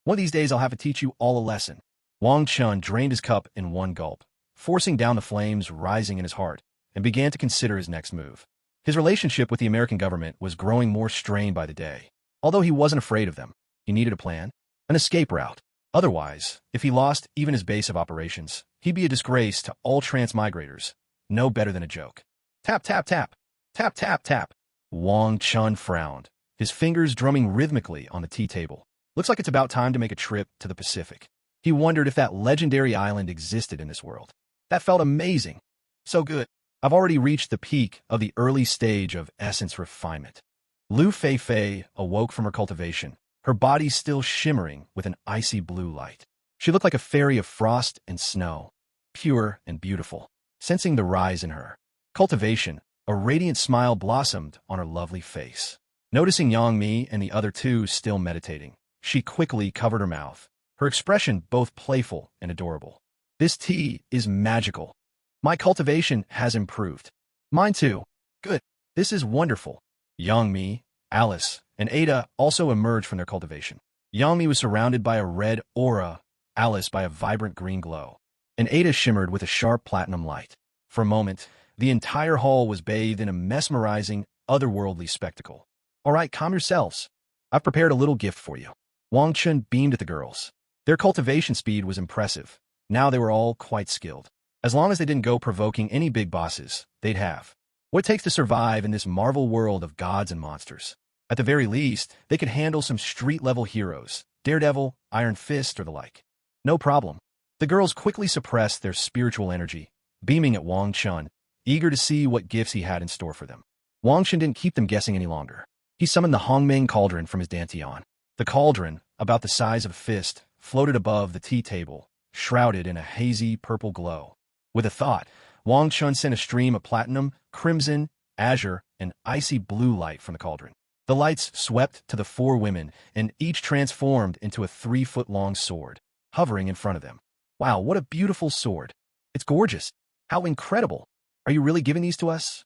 of these days I'll have to teach you all a lesson. Wang Chun drained his cup in one gulp, forcing down the flames rising in his heart, and began to consider his next move. His relationship with the American government was growing more strained by the day. Although he wasn't afraid of them, he needed a plan, an escape route. Otherwise, if he lost even his base of operations, he'd be a disgrace to all transmigrators, no better than a joke. Tap, tap, tap. Tap, tap, tap. Wang Chun frowned, his fingers drumming rhythmically on the tea table. Looks like it's about time to make a trip to the Pacific. He wondered if that legendary island existed in this world. That felt amazing. So good. I've already reached the peak of the early stage of essence refinement. Liu Fei awoke from her cultivation, her body still shimmering with an icy blue light. She looked like a fairy of frost and snow, pure and beautiful. Sensing the rise in her cultivation, a radiant smile blossomed on her lovely face. Noticing Yang Mi and the other two still meditating, she quickly covered her mouth, her expression both playful and adorable. This tea is magical. My cultivation has improved. Mine too. Good. This is wonderful. Yang Mi, Alice, and Ada also emerged from their cultivation. Yang Mi was surrounded by a red aura, Alice by a vibrant green glow, and Ada shimmered with a sharp platinum light. For a moment, the entire hall was bathed in a mesmerizing, otherworldly spectacle. All right, calm yourselves. I've prepared a little gift for you. Wang Chun beamed at the girls. Their cultivation speed was impressive. Now they were all quite skilled. As long as they didn't go provoking any big bosses, they'd have what it takes to survive in this Marvel world of gods and monsters. At the very least, they could handle some street-level heroes, Daredevil, Iron Fist, or the like. No problem. The girls quickly suppressed their spiritual energy, beaming at Wang Chun, eager to see what gifts he had in store for them. Wang Chen didn't keep them guessing any longer. He summoned the Hong Mang cauldron from his dantian. The cauldron, about the size of a fist, floated above the tea table, shrouded in a hazy purple glow. With a thought, Wong Chun sent a stream of platinum, crimson, azure, and icy blue light from the cauldron. The lights swept to the 4 women, and each transformed into a 3-foot-long sword, hovering in front of them. Wow, what a beautiful sword. It's gorgeous. How incredible. Are you really giving these to us?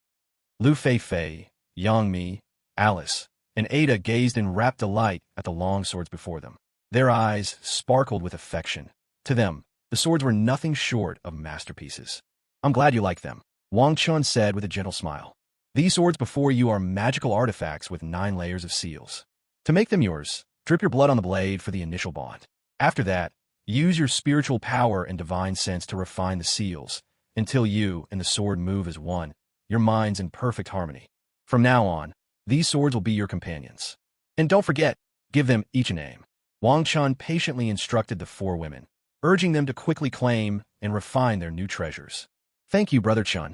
Lu Fei, Yang Mi, Alice, and Ada gazed in rapt delight at the long swords before them. Their eyes sparkled with affection. To them, the swords were nothing short of masterpieces. I'm glad you like them, Wang Chun said with a gentle smile. These swords before you are magical artifacts with 9 layers of seals. To make them yours, drip your blood on the blade for the initial bond. After that, use your spiritual power and divine sense to refine the seals, until you and the sword move as one, your minds in perfect harmony. From now on, these swords will be your companions. And don't forget, give them each a name. Wang Chun patiently instructed the 4 women, urging them to quickly claim and refine their new treasures. Thank you, Brother Chun.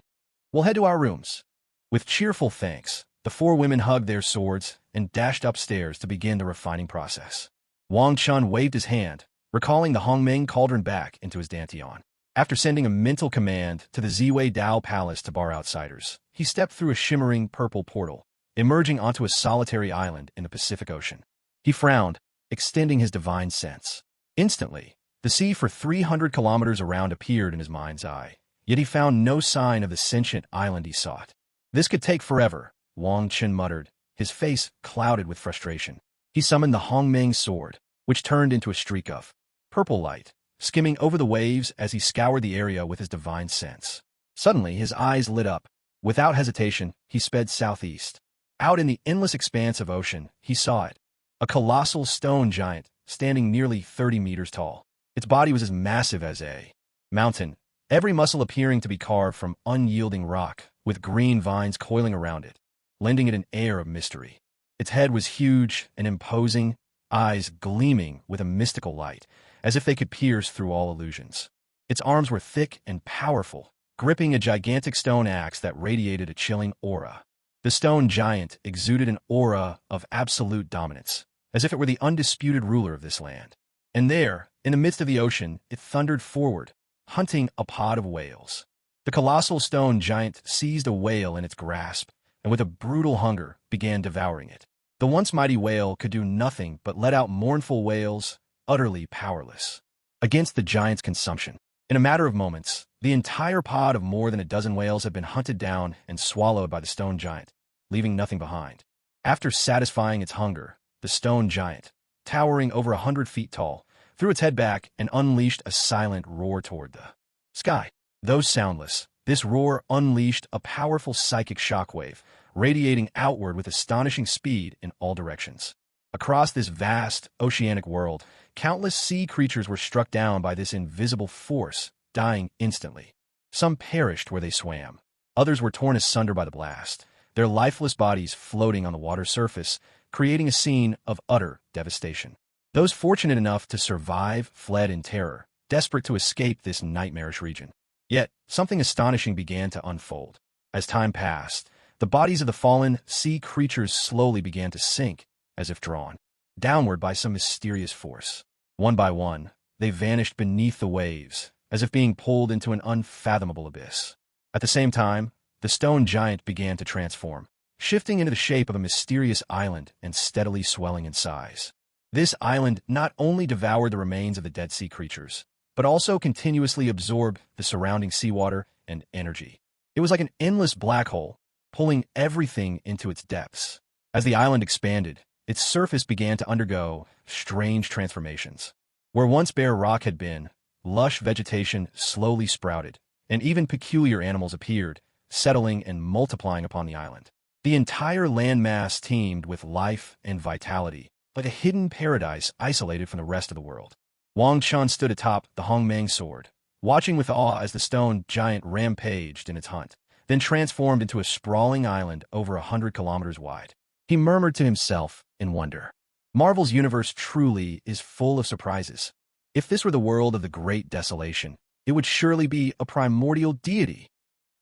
We'll head to our rooms. With cheerful thanks, the 4 women hugged their swords and dashed upstairs to begin the refining process. Wang Chun waved his hand, recalling the Hong Mang cauldron back into his dantian. After sending a mental command to the Ziwei Dao Palace to bar outsiders, he stepped through a shimmering purple portal, emerging onto a solitary island in the Pacific Ocean. He frowned, extending his divine sense. Instantly, the sea for 300 kilometers around appeared in his mind's eye, yet he found no sign of the sentient island he sought. This could take forever, Wang Chen muttered, his face clouded with frustration. He summoned the Hong Mang sword, which turned into a streak of purple light, skimming over the waves as he scoured the area with his divine sense. Suddenly, his eyes lit up. Without hesitation, he sped southeast. Out in the endless expanse of ocean, he saw it. A colossal stone giant, standing nearly 30 meters tall. Its body was as massive as a mountain, every muscle appearing to be carved from unyielding rock, with green vines coiling around it, lending it an air of mystery. Its head was huge and imposing, eyes gleaming with a mystical light, as if they could pierce through all illusions. Its arms were thick and powerful, gripping a gigantic stone axe that radiated a chilling aura. The stone giant exuded an aura of absolute dominance, as if it were the undisputed ruler of this land. And there, in the midst of the ocean, it thundered forward, hunting a pod of whales. The colossal stone giant seized a whale in its grasp, and with a brutal hunger began devouring it. The once mighty whale could do nothing but let out mournful wails, utterly powerless against the giant's consumption. In a matter of moments, the entire pod of more than a dozen whales had been hunted down and swallowed by the stone giant, leaving nothing behind. After satisfying its hunger, the stone giant, towering over 100 feet tall, threw its head back and unleashed a silent roar toward the sky. Though soundless, this roar unleashed a powerful psychic shockwave, radiating outward with astonishing speed in all directions. Across this vast, oceanic world, countless sea creatures were struck down by this invisible force, dying instantly. Some perished where they swam. Others were torn asunder by the blast, their lifeless bodies floating on the water's surface, creating a scene of utter devastation. Those fortunate enough to survive fled in terror, desperate to escape this nightmarish region. Yet, something astonishing began to unfold. As time passed, the bodies of the fallen sea creatures slowly began to sink, as if drawn downward by some mysterious force. One by one, they vanished beneath the waves, as if being pulled into an unfathomable abyss. At the same time, the stone giant began to transform, shifting into the shape of a mysterious island and steadily swelling in size. This island not only devoured the remains of the dead sea creatures, but also continuously absorbed the surrounding seawater and energy. It was like an endless black hole, pulling everything into its depths. As the island expanded, its surface began to undergo strange transformations. Where once bare rock had been, lush vegetation slowly sprouted, and even peculiar animals appeared, settling and multiplying upon the island. The entire landmass teemed with life and vitality, like a hidden paradise isolated from the rest of the world. Wang Chun stood atop the Hong Mang sword, watching with awe as the stone giant rampaged in its hunt, then transformed into a sprawling island over 100 kilometers wide. He murmured to himself in wonder. Marvel's universe truly is full of surprises. If this were the world of the Great Desolation, it would surely be a primordial deity.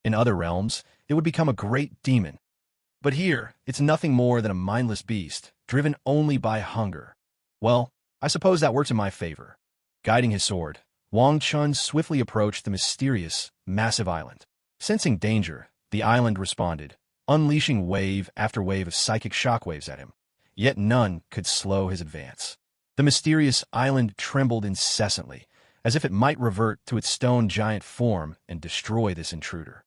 In other realms, it would become a great demon. But here, it's nothing more than a mindless beast, driven only by hunger. Well, I suppose that works in my favor. Guiding his sword, Wong Chun swiftly approached the mysterious, massive island. Sensing danger, the island responded, unleashing wave after wave of psychic shockwaves at him. Yet none could slow his advance. The mysterious island trembled incessantly, as if it might revert to its stone giant form and destroy this intruder.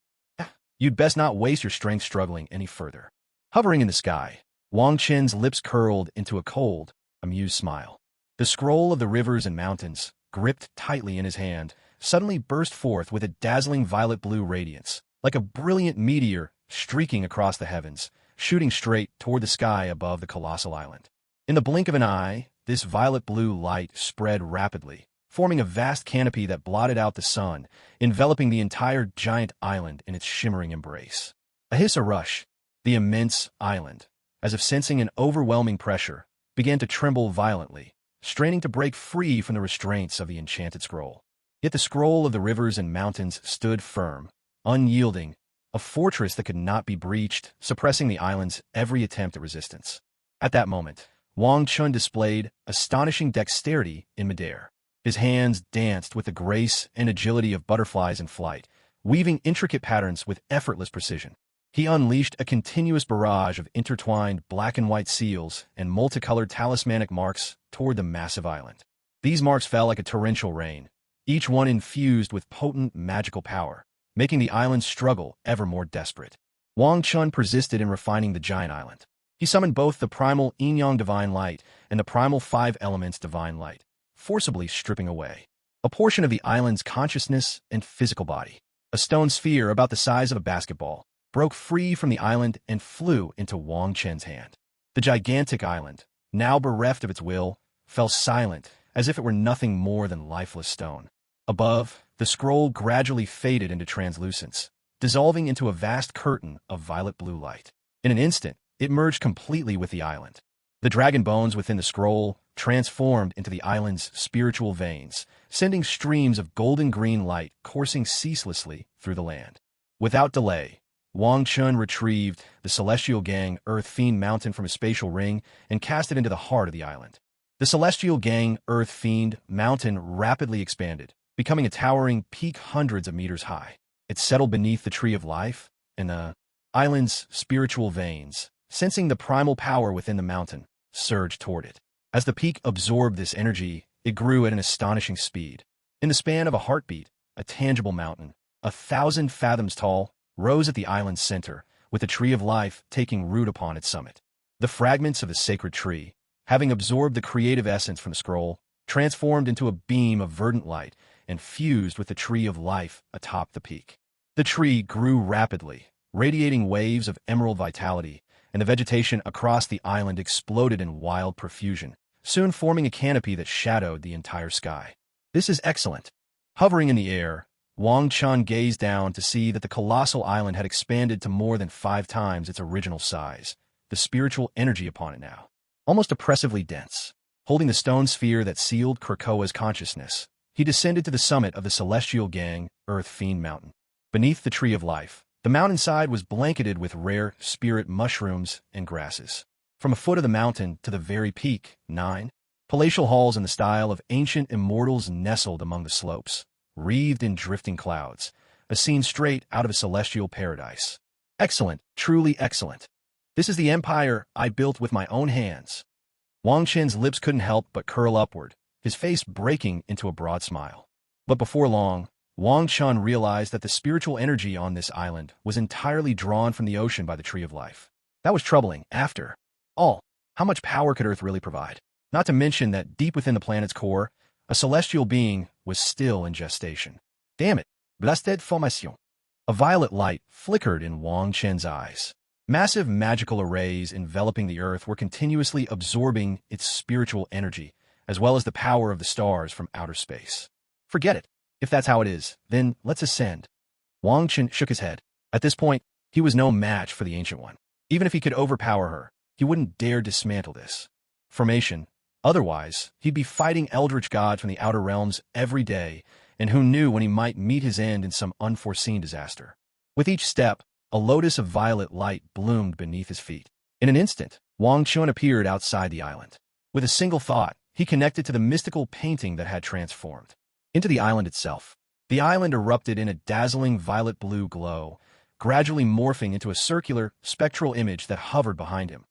You'd best not waste your strength struggling any further. Hovering in the sky, Wang Chen's lips curled into a cold, amused smile. The scroll of the rivers and mountains, gripped tightly in his hand, suddenly burst forth with a dazzling violet-blue radiance, like a brilliant meteor streaking across the heavens, shooting straight toward the sky above the colossal island. In the blink of an eye, this violet-blue light spread rapidly, forming a vast canopy that blotted out the sun, enveloping the entire giant island in its shimmering embrace. A hiss, a rush, the immense island, as if sensing an overwhelming pressure, began to tremble violently, straining to break free from the restraints of the enchanted scroll. Yet the scroll of the rivers and mountains stood firm, unyielding, a fortress that could not be breached, suppressing the island's every attempt at resistance. At that moment, Wang Chun displayed astonishing dexterity in midair. His hands danced with the grace and agility of butterflies in flight, weaving intricate patterns with effortless precision. He unleashed a continuous barrage of intertwined black and white seals and multicolored talismanic marks toward the massive island. These marks fell like a torrential rain, each one infused with potent magical power, making the island's struggle ever more desperate. Wang Chun persisted in refining the giant island. He summoned both the primal yin-yang divine light and the primal five elements divine light, forcibly stripping away a portion of the island's consciousness and physical body. A stone sphere about the size of a basketball broke free from the island and flew into Wang Chen's hand. The gigantic island, now bereft of its will, fell silent as if it were nothing more than lifeless stone. Above, the scroll gradually faded into translucence, dissolving into a vast curtain of violet-blue light. In an instant, it merged completely with the island. The dragon bones within the scroll transformed into the island's spiritual veins, sending streams of golden-green light coursing ceaselessly through the land. Without delay, Wang Chun retrieved the Celestial Gang Earth Fiend Mountain from a spatial ring and cast it into the heart of the island. The Celestial Gang Earth Fiend Mountain rapidly expanded, becoming a towering peak hundreds of meters high. It settled beneath the Tree of Life, and the island's spiritual veins, sensing the primal power within the mountain, surged toward it. As the peak absorbed this energy, it grew at an astonishing speed. In the span of a heartbeat, a tangible mountain, 1,000 fathoms tall, rose at the island's center, with the Tree of Life taking root upon its summit. The fragments of the sacred tree, having absorbed the creative essence from the scroll, transformed into a beam of verdant light and fused with the Tree of Life atop the peak. The tree grew rapidly, radiating waves of emerald vitality, and the vegetation across the island exploded in wild profusion, soon forming a canopy that shadowed the entire sky. This is excellent. Hovering in the air, Wang Chun gazed down to see that the colossal island had expanded to more than 5 times its original size, the spiritual energy upon it now, almost oppressively dense. Holding the stone sphere that sealed Krakoa's consciousness, he descended to the summit of the Celestial Gang Earth Fiend Mountain. Beneath the Tree of Life, the mountainside was blanketed with rare spirit mushrooms and grasses. From a foot of the mountain to the very peak, 9 palatial halls in the style of ancient immortals nestled among the slopes, wreathed in drifting clouds, a scene straight out of a celestial paradise. Excellent, truly excellent. This is the empire I built with my own hands. Wang Chen's lips couldn't help but curl upward, his face breaking into a broad smile. But before long, Wang Chun realized that the spiritual energy on this island was entirely drawn from the ocean by the Tree of Life. That was troubling. After all, how much power could Earth really provide? Not to mention that deep within the planet's core, a celestial being was still in gestation. Damn it, blasted formation. A violet light flickered in Wang Chen's eyes. Massive magical arrays enveloping the Earth were continuously absorbing its spiritual energy, as well as the power of the stars from outer space. Forget it. If that's how it is, then let's ascend. Wang Chen shook his head. At this point, he was no match for the Ancient One. Even if he could overpower her, he wouldn't dare dismantle this formation. Otherwise, he'd be fighting eldritch gods from the outer realms every day, and who knew when he might meet his end in some unforeseen disaster. With each step, A lotus of violet light bloomed beneath his feet. In an instant, Wong Chun appeared outside the island. With a single thought, he connected to the mystical painting that had transformed into the island itself. The island erupted in a dazzling violet-blue glow, gradually morphing into a circular, spectral image that hovered behind him,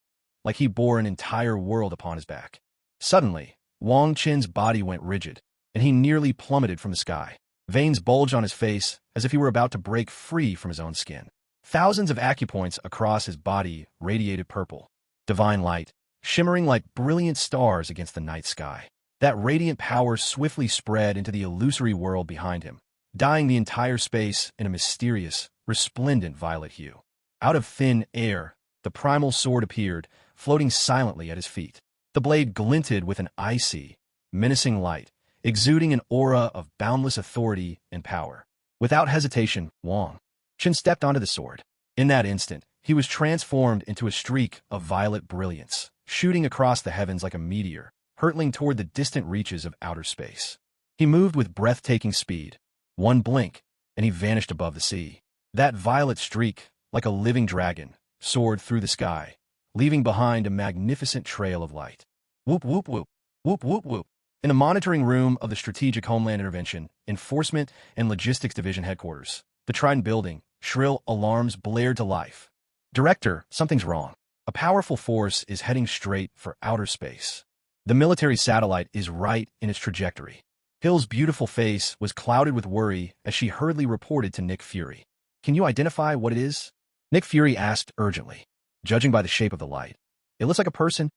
like he bore an entire world upon his back. Suddenly, Wong Chen's body went rigid, and he nearly plummeted from the sky. Veins bulged on his face as if he were about to break free from his own skin. Thousands of acupoints across his body radiated purple, divine light, shimmering like brilliant stars against the night sky. That radiant power swiftly spread into the illusory world behind him, dyeing the entire space in a mysterious, resplendent violet hue. Out of thin air, the primal sword appeared, floating silently at his feet. The blade glinted with an icy, menacing light, exuding an aura of boundless authority and power. Without hesitation, Wong Chen stepped onto the sword. In that instant, he was transformed into a streak of violet brilliance, shooting across the heavens like a meteor, hurtling toward the distant reaches of outer space. He moved with breathtaking speed. One blink, and he vanished above the sea. That violet streak, like a living dragon, soared through the sky, leaving behind a magnificent trail of light. Whoop, whoop, whoop, whoop, whoop, whoop. In the monitoring room of the Strategic Homeland Intervention, Enforcement, and Logistics Division headquarters, the Trident building, shrill alarms blared to life. Director, something's wrong. A powerful force is heading straight for outer space. The military satellite is right in its trajectory. Hill's beautiful face was clouded with worry as she hurriedly reported to Nick Fury. Can you identify what it is? Nick Fury asked urgently. Judging by the shape of the light, it looks like a person.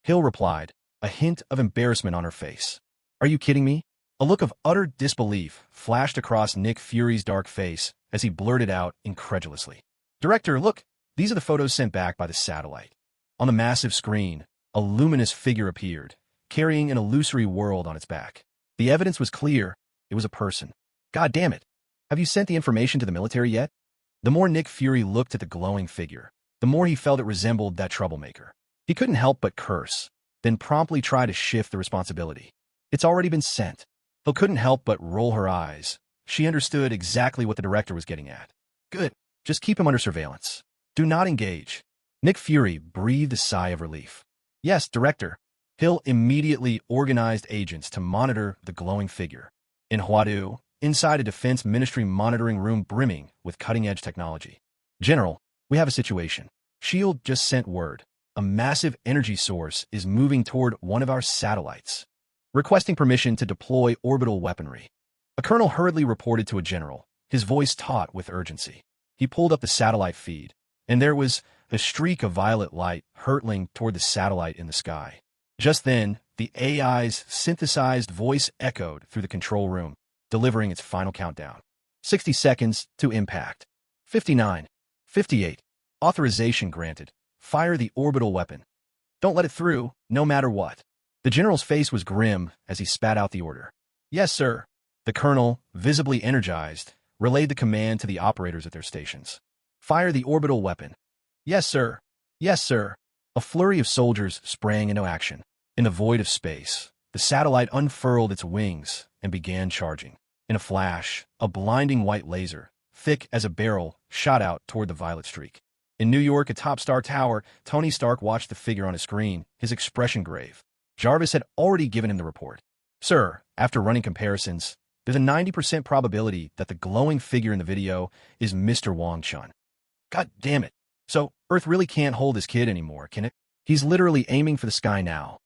Hill replied, a hint of embarrassment on her face. Are you kidding me? A look of utter disbelief flashed across Nick Fury's dark face as he blurted out incredulously. Director, look, these are the photos sent back by the satellite. On the massive screen, a luminous figure appeared, carrying an illusory world on its back. The evidence was clear. It was a person. God damn it. Have you sent the information to the military yet? The more Nick Fury looked at the glowing figure, the more he felt it resembled that troublemaker. He couldn't help but curse, then promptly try to shift the responsibility. It's already been sent. Hill couldn't help but roll her eyes. She understood exactly what the director was getting at. Good. Just keep him under surveillance. Do not engage. Nick Fury breathed a sigh of relief. Yes, Director. Hill immediately organized agents to monitor the glowing figure. In Huadu, inside a Defense Ministry monitoring room brimming with cutting-edge technology. General, we have a situation. SHIELD just sent word. A massive energy source is moving toward one of our satellites, requesting permission to deploy orbital weaponry. A colonel hurriedly reported to a general, his voice taut with urgency. He pulled up the satellite feed, and there was a streak of violet light hurtling toward the satellite in the sky. Just then, the AI's synthesized voice echoed through the control room, delivering its final countdown. 60 seconds to impact. 59. 58. Authorization granted. Fire the orbital weapon. Don't let it through, no matter what. The general's face was grim as he spat out the order. Yes, sir. The colonel, visibly energized, relayed the command to the operators at their stations. Fire the orbital weapon. Yes, sir. Yes, sir. A flurry of soldiers sprang into action. In the void of space, the satellite unfurled its wings and began charging. In a flash, a blinding white laser, thick as a barrel, shot out toward the violet streak. In New York, atop Star Tower, Tony Stark watched the figure on his screen, his expression grave. Jarvis had already given him the report. Sir, after running comparisons, there's a 90% probability that the glowing figure in the video is Mr. Wong Chun. God damn it. So, Earth really can't hold his kid anymore, can it? He's literally aiming for the sky now.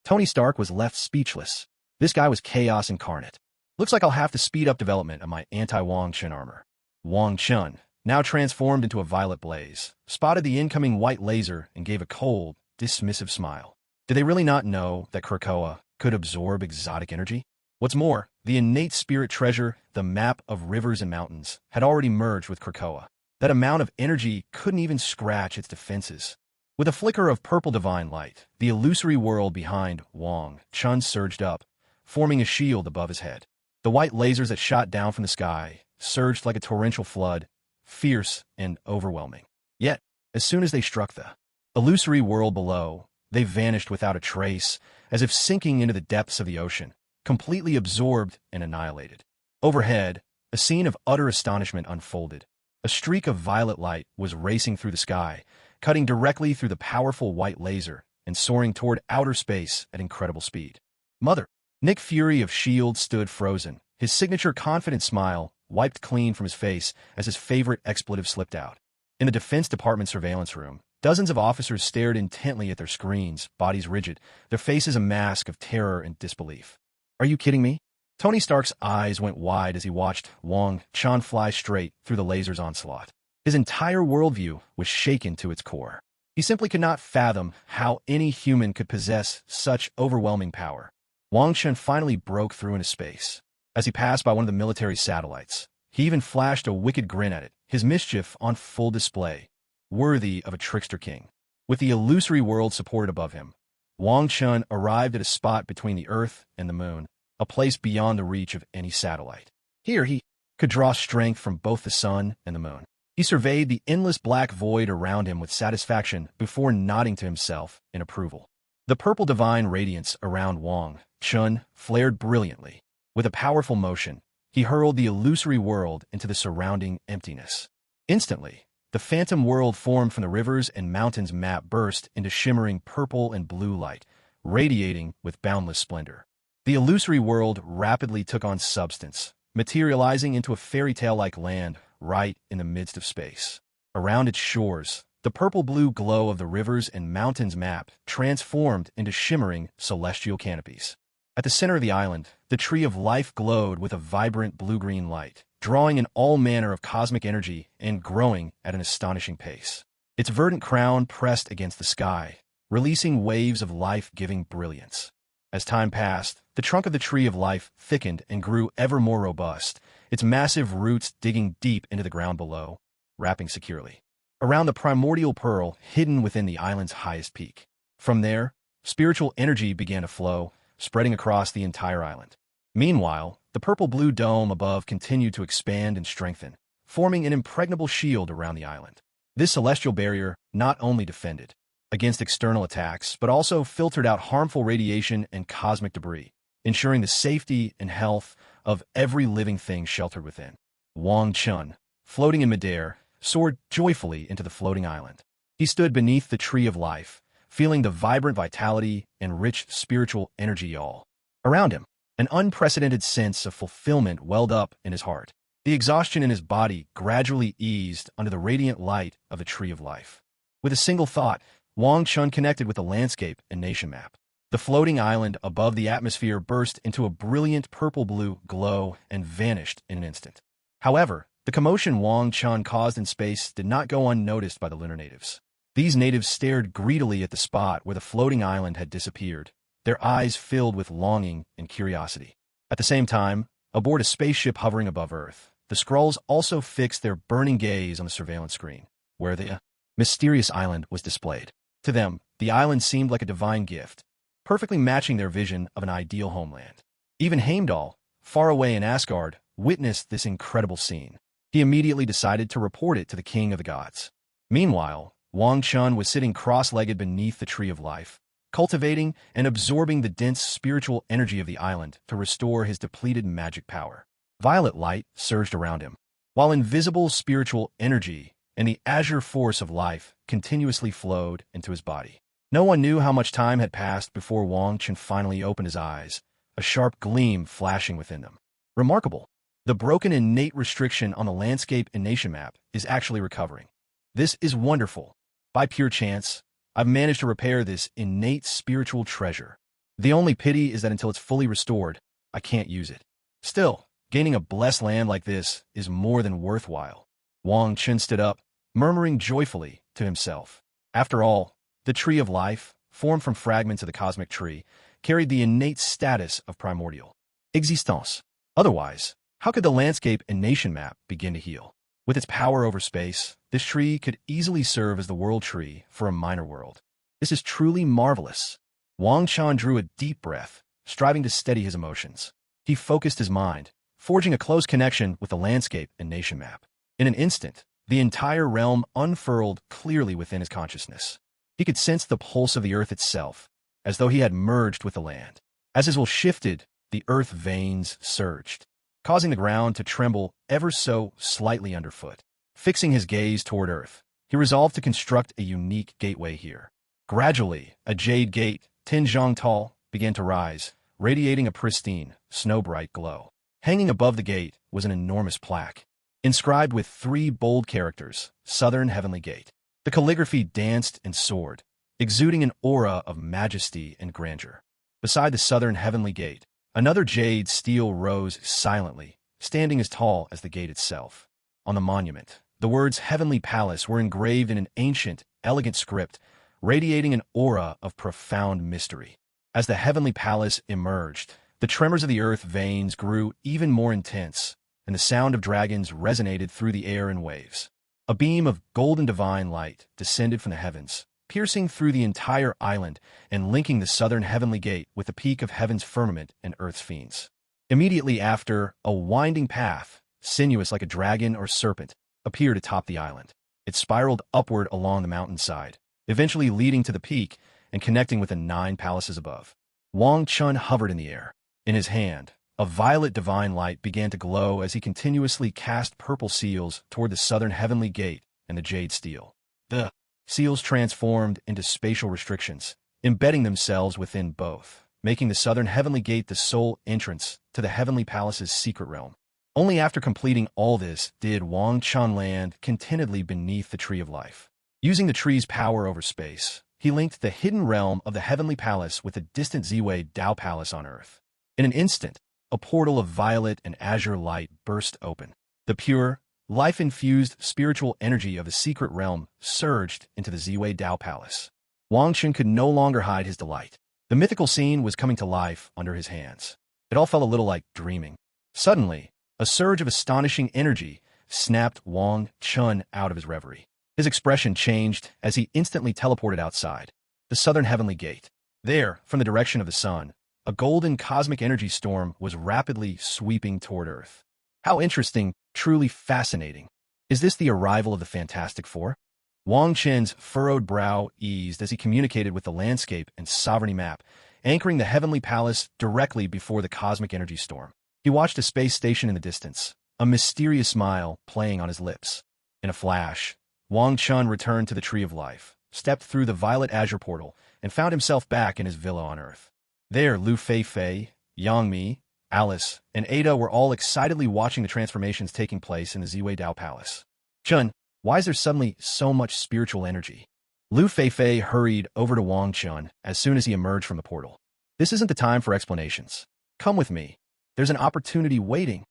Tony Stark was left speechless. This guy was chaos incarnate. Looks like I'll have to speed up development of my anti-Wong Chun armor. Wong Chun, now transformed into a violet blaze, spotted the incoming white laser and gave a cold, dismissive smile. Did they really not know that Krakoa could absorb exotic energy? What's more, the innate spirit treasure, the map of rivers and mountains, had already merged with Krakoa. That amount of energy couldn't even scratch its defenses. With a flicker of purple divine light, the illusory world behind Wong Chun surged up, forming a shield above his head. The white lasers that shot down from the sky surged like a torrential flood, fierce and overwhelming. Yet, as soon as they struck the illusory world below, they vanished without a trace, as if sinking into the depths of the ocean, completely absorbed and annihilated. Overhead, a scene of utter astonishment unfolded. A streak of violet light was racing through the sky, cutting directly through the powerful white laser and soaring toward outer space at incredible speed. Mother! Nick Fury of S.H.I.E.L.D. stood frozen, his signature confident smile wiped clean from his face as his favorite expletive slipped out. In the Defense Department surveillance room, dozens of officers stared intently at their screens, bodies rigid, their faces a mask of terror and disbelief. Are you kidding me? Tony Stark's eyes went wide as he watched Wong Chun fly straight through the laser's onslaught. His entire worldview was shaken to its core. He simply could not fathom how any human could possess such overwhelming power. Wang Chen finally broke through into space. As he passed by one of the military satellites, he even flashed a wicked grin at it, his mischief on full display, worthy of a trickster king. With the illusory world supported above him, Wang Chun arrived at a spot between the Earth and the Moon, a place beyond the reach of any satellite. Here he could draw strength from both the sun and the moon. He surveyed the endless black void around him with satisfaction before nodding to himself in approval. The purple divine radiance around Wang Chun flared brilliantly. With a powerful motion, he hurled the illusory world into the surrounding emptiness. Instantly, the phantom world formed from the rivers and mountains map burst into shimmering purple and blue light, radiating with boundless splendor. The illusory world rapidly took on substance, materializing into a fairy tale-like land right in the midst of space. Around its shores, the purple-blue glow of the rivers and mountains map transformed into shimmering celestial canopies. At the center of the island, the Tree of Life glowed with a vibrant blue-green light, drawing in all manner of cosmic energy and growing at an astonishing pace. Its verdant crown pressed against the sky, releasing waves of life-giving brilliance. As time passed, the trunk of the Tree of Life thickened and grew ever more robust, its massive roots digging deep into the ground below, wrapping securely around the primordial pearl hidden within the island's highest peak. From there, spiritual energy began to flow, spreading across the entire island. Meanwhile, the purple-blue dome above continued to expand and strengthen, forming an impregnable shield around the island. This celestial barrier not only defended against external attacks, but also filtered out harmful radiation and cosmic debris, ensuring the safety and health of every living thing sheltered within. Wang Chun, floating in midair, soared joyfully into the floating island. He stood beneath the Tree of Life, feeling the vibrant vitality and rich spiritual energy all around him. An unprecedented sense of fulfillment welled up in his heart. The exhaustion in his body gradually eased under the radiant light of the Tree of Life. With a single thought, Wang Chun connected with the landscape and nation map. The floating island above the atmosphere burst into a brilliant purple-blue glow and vanished in an instant. However, the commotion Wang Chun caused in space did not go unnoticed by the lunar natives. These natives stared greedily at the spot where the floating island had disappeared, their eyes filled with longing and curiosity. At the same time, aboard a spaceship hovering above Earth, the Skrulls also fixed their burning gaze on the surveillance screen, where the mysterious island was displayed. To them, the island seemed like a divine gift, perfectly matching their vision of an ideal homeland. Even Heimdall, far away in Asgard, witnessed this incredible scene. He immediately decided to report it to the King of the Gods. Meanwhile, Wang Chun was sitting cross-legged beneath the Tree of Life, cultivating and absorbing the dense spiritual energy of the island to restore his depleted magic power. Violet light surged around him, while invisible spiritual energy and the Azure force of life continuously flowed into his body. No one knew how much time had passed before Wang Chen finally opened his eyes, a sharp gleam flashing within them. Remarkable. The broken innate restriction on the landscape and nation map is actually recovering. This is wonderful. By pure chance, I've managed to repair this innate spiritual treasure. The only pity is that until it's fully restored, I can't use it. Still, gaining a blessed land like this is more than worthwhile. Wang Chen stood up, murmuring joyfully to himself. After all, the Tree of Life, formed from fragments of the cosmic tree, carried the innate status of primordial existence. Otherwise, how could the landscape and nation map begin to heal? With its power over space, this tree could easily serve as the world tree for a minor world. This is truly marvelous. Wang Chen drew a deep breath, striving to steady his emotions. He focused his mind, forging a close connection with the landscape and nation map. In an instant, the entire realm unfurled clearly within his consciousness. He could sense the pulse of the earth itself, as though he had merged with the land. As his will shifted, the earth veins surged, causing the ground to tremble ever so slightly underfoot. Fixing his gaze toward Earth, he resolved to construct a unique gateway here. Gradually, a jade gate, 10 zhang tall, began to rise, radiating a pristine, snow-bright glow. Hanging above the gate was an enormous plaque, inscribed with 3 bold characters, Southern Heavenly Gate. The calligraphy danced and soared, exuding an aura of majesty and grandeur. Beside the Southern Heavenly Gate, another jade stele rose silently, standing as tall as the gate itself. On the monument, the words Heavenly Palace were engraved in an ancient, elegant script, radiating an aura of profound mystery. As the Heavenly Palace emerged, the tremors of the earth veins grew even more intense, and the sound of dragons resonated through the air in waves. A beam of golden divine light descended from the heavens, piercing through the entire island and linking the Southern Heavenly Gate with the peak of heaven's firmament and earth's fiends. Immediately after, a winding path, sinuous like a dragon or serpent, appeared atop the island. It spiraled upward along the mountainside, eventually leading to the peak and connecting with the 9 palaces above. Wong Chun hovered in the air. In his hand, a violet divine light began to glow as he continuously cast purple seals toward the Southern Heavenly Gate and the jade stele. The seals transformed into spatial restrictions, embedding themselves within both, making the Southern Heavenly Gate the sole entrance to the Heavenly Palace's secret realm. Only after completing all this did Wang Chen land contentedly beneath the Tree of Life. Using the tree's power over space, he linked the hidden realm of the Heavenly Palace with the distant Ziwei Dao Palace on Earth. In an instant, a portal of violet and azure light burst open. The pure, life-infused spiritual energy of the secret realm surged into the Ziwei Dao Palace. Wang Chen could no longer hide his delight. The mythical scene was coming to life under his hands. It all felt a little like dreaming. Suddenly, a surge of astonishing energy snapped Wang Chen out of his reverie. His expression changed as he instantly teleported outside the Southern Heavenly Gate. There, from the direction of the sun, a golden cosmic energy storm was rapidly sweeping toward Earth. How interesting, truly fascinating. Is this the arrival of the Fantastic Four? Wang Chen's furrowed brow eased as he communicated with the landscape and sovereignty map, anchoring the Heavenly Palace directly before the cosmic energy storm. He watched a space station in the distance, a mysterious smile playing on his lips. In a flash, Wang Chun returned to the Tree of Life, stepped through the violet azure portal, and found himself back in his villa on Earth. There, Lu Fei, Yang Mi, Alice, and Ada were all excitedly watching the transformations taking place in the Ziwei Dao Palace. Chun, why is there suddenly so much spiritual energy? Lu Fei hurried over to Wang Chun as soon as he emerged from the portal. This isn't the time for explanations. Come with me. There's an opportunity waiting,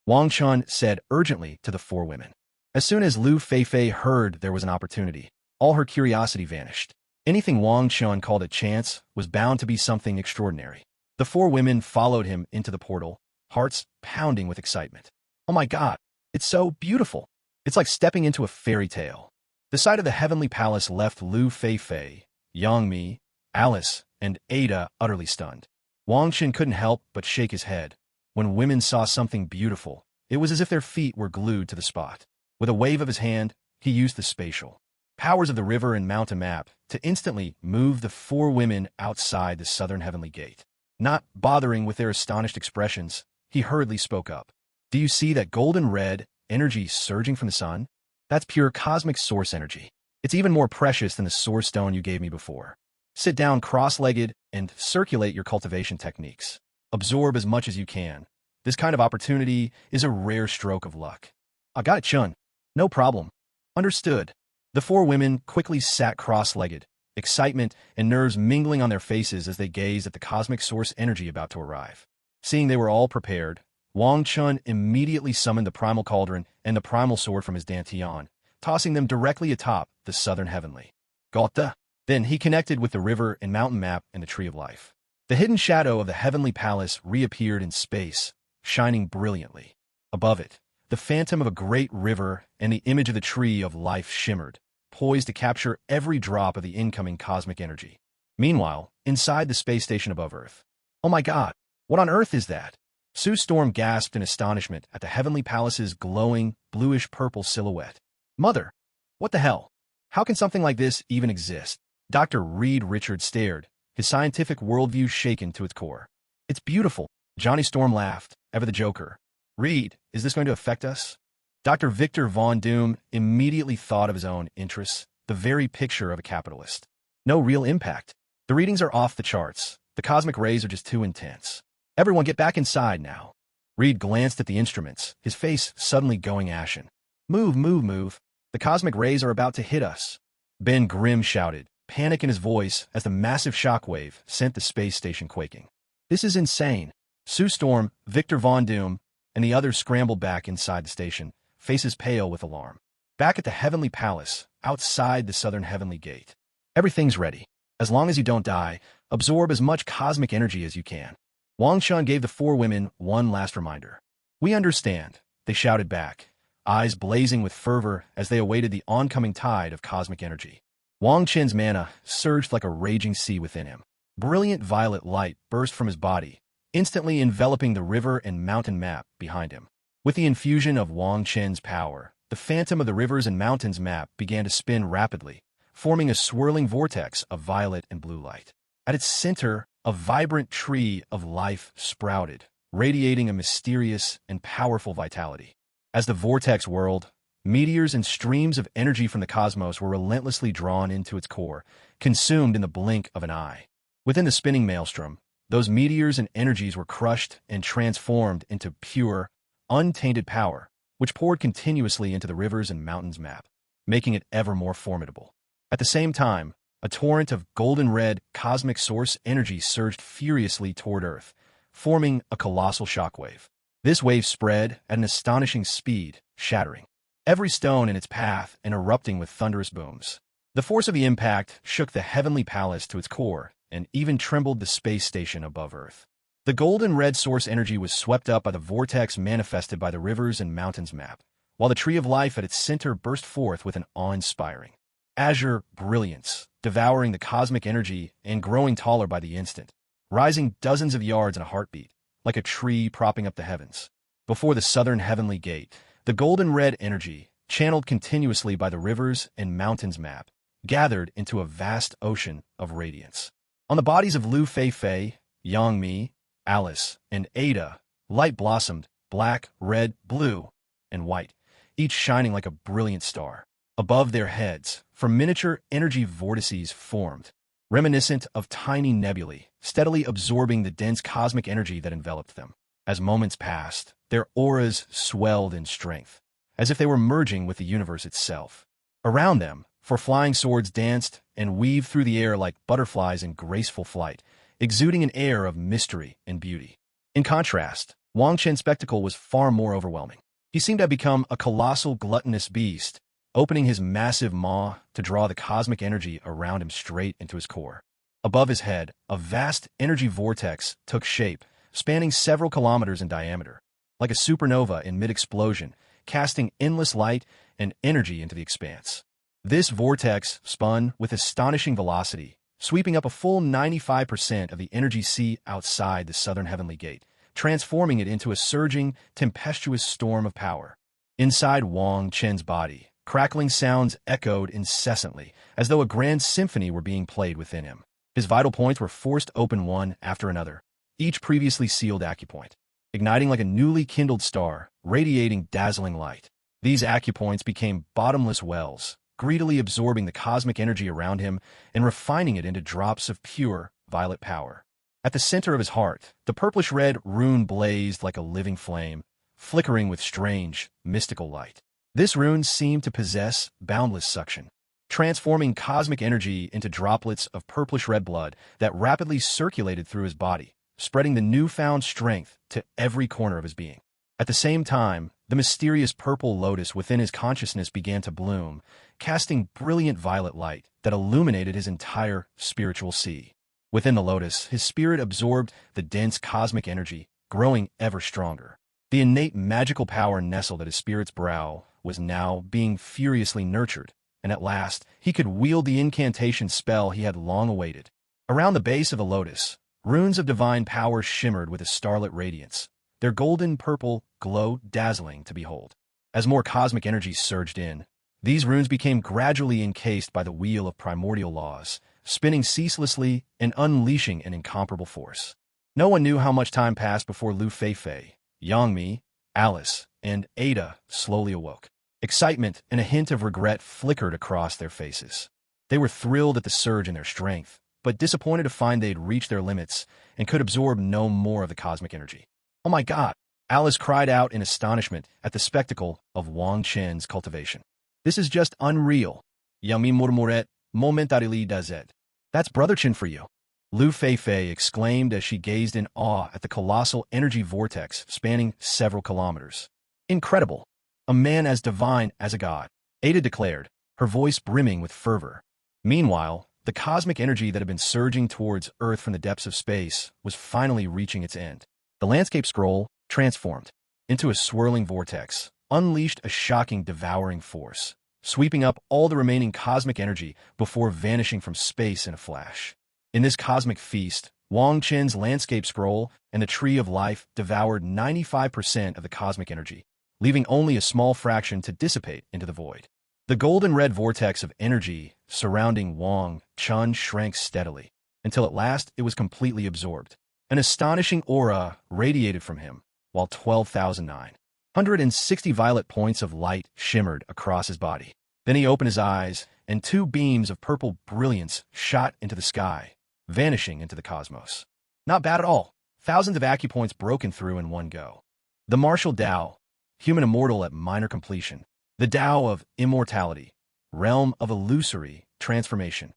Wang Chun said urgently to the 4 women. As soon as Lu Fei heard there was an opportunity, all her curiosity vanished. Anything Wang Chun called a chance was bound to be something extraordinary. The 4 women followed him into the portal, hearts pounding with excitement. Oh my God, it's so beautiful. It's like stepping into a fairy tale. The sight of the Heavenly Palace left Lu Fei, Yang Mi, Alice, and Ada utterly stunned. Wang Chen couldn't help but shake his head. When women saw something beautiful, it was as if their feet were glued to the spot. With a wave of his hand, he used the spatial powers of the river and mountain map to instantly move the 4 women outside the Southern Heavenly Gate. Not bothering with their astonished expressions, he hurriedly spoke up. Do you see that golden red energy surging from the sun? That's pure cosmic source energy. It's even more precious than the source stone you gave me before. Sit down cross-legged and circulate your cultivation techniques. Absorb as much as you can. This kind of opportunity is a rare stroke of luck. I got it, Chun. No problem. Understood. The 4 women quickly sat cross-legged, excitement and nerves mingling on their faces as they gazed at the cosmic source energy about to arrive. Seeing they were all prepared, Wang Chun immediately summoned the primal cauldron and the primal sword from his dantian, tossing them directly atop the Southern Heavenly. Gota. Then he connected with the river and mountain map and the Tree of Life. The hidden shadow of the Heavenly Palace reappeared in space, shining brilliantly. Above it, the phantom of a great river and the image of the Tree of Life shimmered, poised to capture every drop of the incoming cosmic energy. Meanwhile, inside the space station above Earth. Oh my God, what on earth is that? Sue Storm gasped in astonishment at the Heavenly Palace's glowing, bluish-purple silhouette. Mother, what the hell? How can something like this even exist? Dr. Reed Richards stared, his scientific worldview shaken to its core. It's beautiful, Johnny Storm laughed, ever the Joker. Reed, is this going to affect us? Dr. Victor Von Doom immediately thought of his own interests, the very picture of a capitalist. No real impact. The readings are off the charts. The cosmic rays are just too intense. Everyone get back inside now. Reed glanced at the instruments, his face suddenly going ashen. Move, move, move. The cosmic rays are about to hit us. Ben Grimm shouted, panic in his voice as the massive shockwave sent the space station quaking. This is insane. Sue Storm, Victor Von Doom, and the others scrambled back inside the station, faces pale with alarm. Back at the Heavenly Palace, outside the Southern Heavenly Gate. Everything's ready. As long as you don't die, absorb as much cosmic energy as you can. Wang Chun gave the four women one last reminder. We understand, they shouted back, eyes blazing with fervor as they awaited the oncoming tide of cosmic energy. Wang Chen's mana surged like a raging sea within him. Brilliant violet light burst from his body, instantly enveloping the river and mountain map behind him. With the infusion of Wang Chen's power, the phantom of the rivers and mountains map began to spin rapidly, forming a swirling vortex of violet and blue light. At its center, a vibrant tree of life sprouted, radiating a mysterious and powerful vitality. As the vortex whirled, meteors and streams of energy from the cosmos were relentlessly drawn into its core, consumed in the blink of an eye. Within the spinning maelstrom, those meteors and energies were crushed and transformed into pure, untainted power, which poured continuously into the rivers and mountains map, making it ever more formidable. At the same time, a torrent of golden-red cosmic source energy surged furiously toward Earth, forming a colossal shockwave. This wave spread at an astonishing speed, shattering every stone in its path and erupting with thunderous booms. The force of the impact shook the Heavenly Palace to its core and even trembled the space station above Earth. The golden-red source energy was swept up by the vortex manifested by the rivers and mountains map, while the tree of life at its center burst forth with an awe-inspiring azure brilliance, devouring the cosmic energy and growing taller by the instant, rising dozens of yards in a heartbeat, like a tree propping up the heavens. Before the Southern Heavenly Gate, the golden-red energy, channeled continuously by the rivers and mountains map, gathered into a vast ocean of radiance. On the bodies of Lu Fei, Yang Mi, Alice, and Ada, light blossomed, black, red, blue, and white, each shining like a brilliant star. Above their heads, miniature energy vortices formed, reminiscent of tiny nebulae, steadily absorbing the dense cosmic energy that enveloped them. As moments passed, their auras swelled in strength, as if they were merging with the universe itself. Around them, flying swords danced and weaved through the air like butterflies in graceful flight, exuding an air of mystery and beauty. In contrast, Wang Chen's spectacle was far more overwhelming. He seemed to have become a colossal gluttonous beast, opening his massive maw to draw the cosmic energy around him straight into his core. Above his head, a vast energy vortex took shape, spanning several kilometers in diameter, like a supernova in mid-explosion, casting endless light and energy into the expanse. This vortex spun with astonishing velocity, sweeping up a full 95% of the energy sea outside the Southern Heavenly Gate, transforming it into a surging, tempestuous storm of power. Inside Wang Chen's body, crackling sounds echoed incessantly, as though a grand symphony were being played within him. His vital points were forced open one after another, each previously sealed acupoint, igniting like a newly kindled star, radiating dazzling light. These acupoints became bottomless wells, greedily absorbing the cosmic energy around him and refining it into drops of pure, violet power. At the center of his heart, the purplish-red rune blazed like a living flame, flickering with strange, mystical light. This rune seemed to possess boundless suction, transforming cosmic energy into droplets of purplish-red blood that rapidly circulated through his body, spreading the newfound strength to every corner of his being. At the same time, the mysterious purple lotus within his consciousness began to bloom, casting brilliant violet light that illuminated his entire spiritual sea. Within the lotus, his spirit absorbed the dense cosmic energy, growing ever stronger. The innate magical power nestled at his spirit's brow was now being furiously nurtured, and at last he could wield the incantation spell he had long awaited. Around the base of the lotus, runes of divine power shimmered with a starlit radiance, their golden purple glow dazzling to behold. As more cosmic energy surged in, these runes became gradually encased by the wheel of primordial laws, spinning ceaselessly and unleashing an incomparable force. No one knew how much time passed before Lu Fei, Yang Mi, Alice, and Ada slowly awoke. Excitement and a hint of regret flickered across their faces. They were thrilled at the surge in their strength, but disappointed to find they'd reached their limits and could absorb no more of the cosmic energy. "Oh my God!" Alice cried out in astonishment at the spectacle of Wang Chen's cultivation. "This is just unreal. Yami murmuret momentarily dazed." "That's Brother Chen for you," Lu Feifei exclaimed as she gazed in awe at the colossal energy vortex spanning several kilometers. "Incredible. A man as divine as a god," Ada declared, her voice brimming with fervor. Meanwhile, the cosmic energy that had been surging towards Earth from the depths of space was finally reaching its end. The landscape scroll, transformed into a swirling vortex, unleashed a shocking devouring force, sweeping up all the remaining cosmic energy before vanishing from space in a flash. In this cosmic feast, Wang Chen's landscape scroll and the Tree of Life devoured 95% of the cosmic energy, leaving only a small fraction to dissipate into the void. The golden-red vortex of energy surrounding Wang Chun shrank steadily, until at last it was completely absorbed. An astonishing aura radiated from him, while 12,960 violet points of light shimmered across his body. Then he opened his eyes, and two beams of purple brilliance shot into the sky, vanishing into the cosmos. Not bad at all. Thousands of acupoints broken through in one go. The martial Tao, human immortal at minor completion. The Tao of immortality, realm of illusory transformation.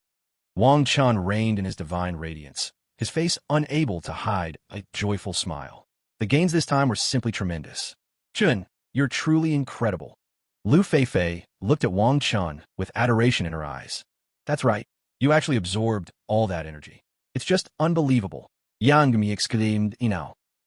Wang Chun reigned in his divine radiance, his face unable to hide a joyful smile. The gains this time were simply tremendous. "Chun, you're truly incredible." Lu Feifei looked at Wang Chun with adoration in her eyes. "That's right. You actually absorbed all that energy. It's just unbelievable." Yang Mi exclaimed,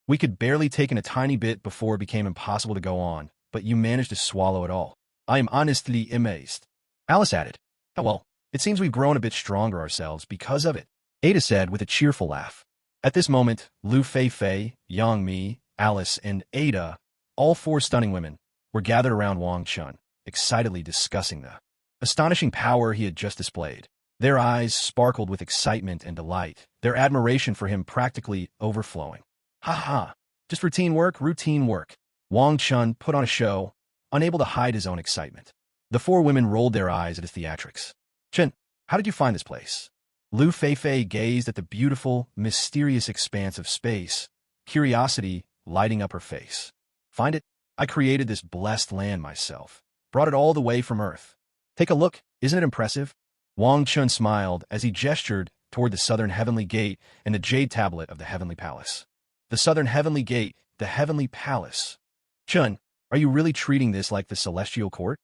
"We could barely take in a tiny bit before it became impossible to go on, but you managed to swallow it all. I am honestly amazed." Alice added, "Oh well, it seems we've grown a bit stronger ourselves because of it," Ada said with a cheerful laugh. At this moment, Lu Feifei, Yang Mi, Alice, and Ada, all four stunning women, were gathered around Wang Chun, excitedly discussing the astonishing power he had just displayed. Their eyes sparkled with excitement and delight, their admiration for him practically overflowing. "Ha ha, just routine work. Wang Chun put on a show, unable to hide his own excitement. The four women rolled their eyes at his theatrics. "Chen, how did you find this place?" Lu Feifei gazed at the beautiful, mysterious expanse of space, curiosity lighting up her face. "Find it? I created this blessed land myself. Brought it all the way from Earth. Take a look, isn't it impressive?" Wang Chun smiled as he gestured toward the southern heavenly gate and the jade tablet of the heavenly palace. The southern heavenly gate, the heavenly palace. "Chun, are you really treating this like the celestial court?"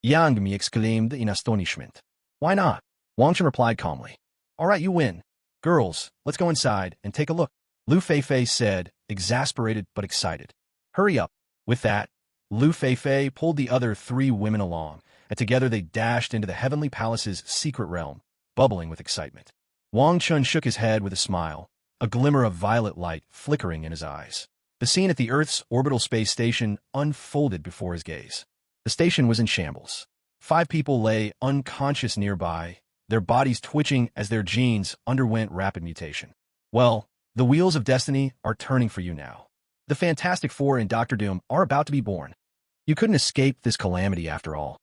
Yang Mi exclaimed in astonishment. "Why not?" Wang Chun replied calmly. "All right, you win. Girls, let's go inside and take a look," Lu Feifei said, exasperated but excited. "Hurry up." With that, Lu Feifei pulled the other three women along, and together they dashed into the heavenly palace's secret realm, bubbling with excitement. Wang Chun shook his head with a smile, a glimmer of violet light flickering in his eyes. The scene at the Earth's orbital space station unfolded before his gaze. The station was in shambles. 5 people lay unconscious nearby, their bodies twitching as their genes underwent rapid mutation. Well, the wheels of destiny are turning for you now. The Fantastic Four and Doctor Doom are about to be born. You couldn't escape this calamity after all.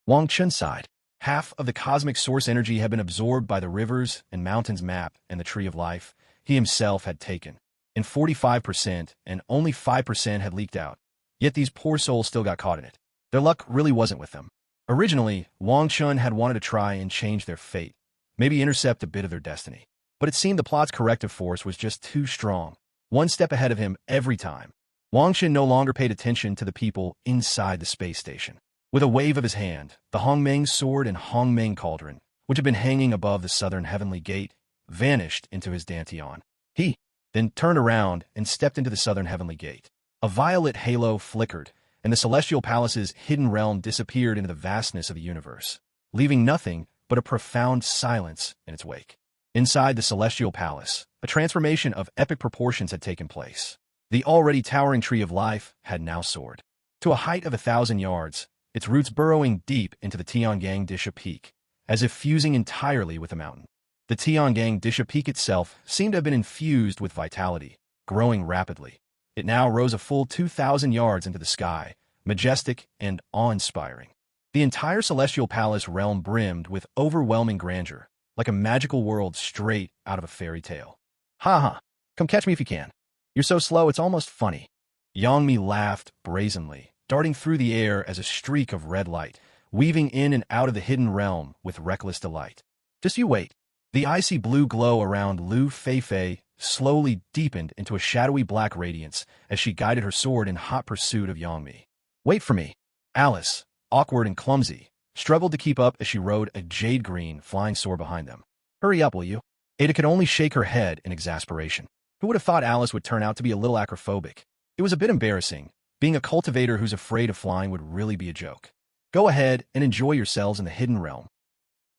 Wang Chun sighed. Half of the cosmic source energy had been absorbed by the rivers and mountains map and the Tree of Life he himself had taken, and 45% and only 5% had leaked out. Yet these poor souls still got caught in it. Their luck really wasn't with them. Originally, Wang Chun had wanted to try and change their fate, maybe intercept a bit of their destiny. But it seemed the plot's corrective force was just too strong, one step ahead of him every time. Wang Chun no longer paid attention to the people inside the space station. With a wave of his hand, the Hong Mang sword and Hong Mang cauldron, which had been hanging above the southern heavenly gate, vanished into his dantian. He then turned around and stepped into the southern heavenly gate. A violet halo flickered, and the celestial palace's hidden realm disappeared into the vastness of the universe, leaving nothing but a profound silence in its wake. Inside the celestial palace, a transformation of epic proportions had taken place. The already towering Tree of Life had now soared to a height of 1,000 yards, its roots burrowing deep into the Tiangang Disha Peak, as if fusing entirely with the mountain. The Tiangang Disha Peak itself seemed to have been infused with vitality, growing rapidly. It now rose a full 2,000 yards into the sky, majestic and awe-inspiring. The entire celestial palace realm brimmed with overwhelming grandeur, like a magical world straight out of a fairy tale. Ha ha, come catch me if you can. You're so slow it's almost funny. Yangmi laughed brazenly, darting through the air as a streak of red light, weaving in and out of the hidden realm with reckless delight. Just you wait. The icy blue glow around Lu Feifei slowly deepened into a shadowy black radiance as she guided her sword in hot pursuit of Yangmi. Wait for me. Alice, awkward and clumsy, struggled to keep up as she rode a jade-green flying sword behind them. Hurry up, will you? Ada could only shake her head in exasperation. Who would have thought Alice would turn out to be a little acrophobic? It was a bit embarrassing. Being a cultivator who's afraid of flying would really be a joke. Go ahead and enjoy yourselves in the hidden realm.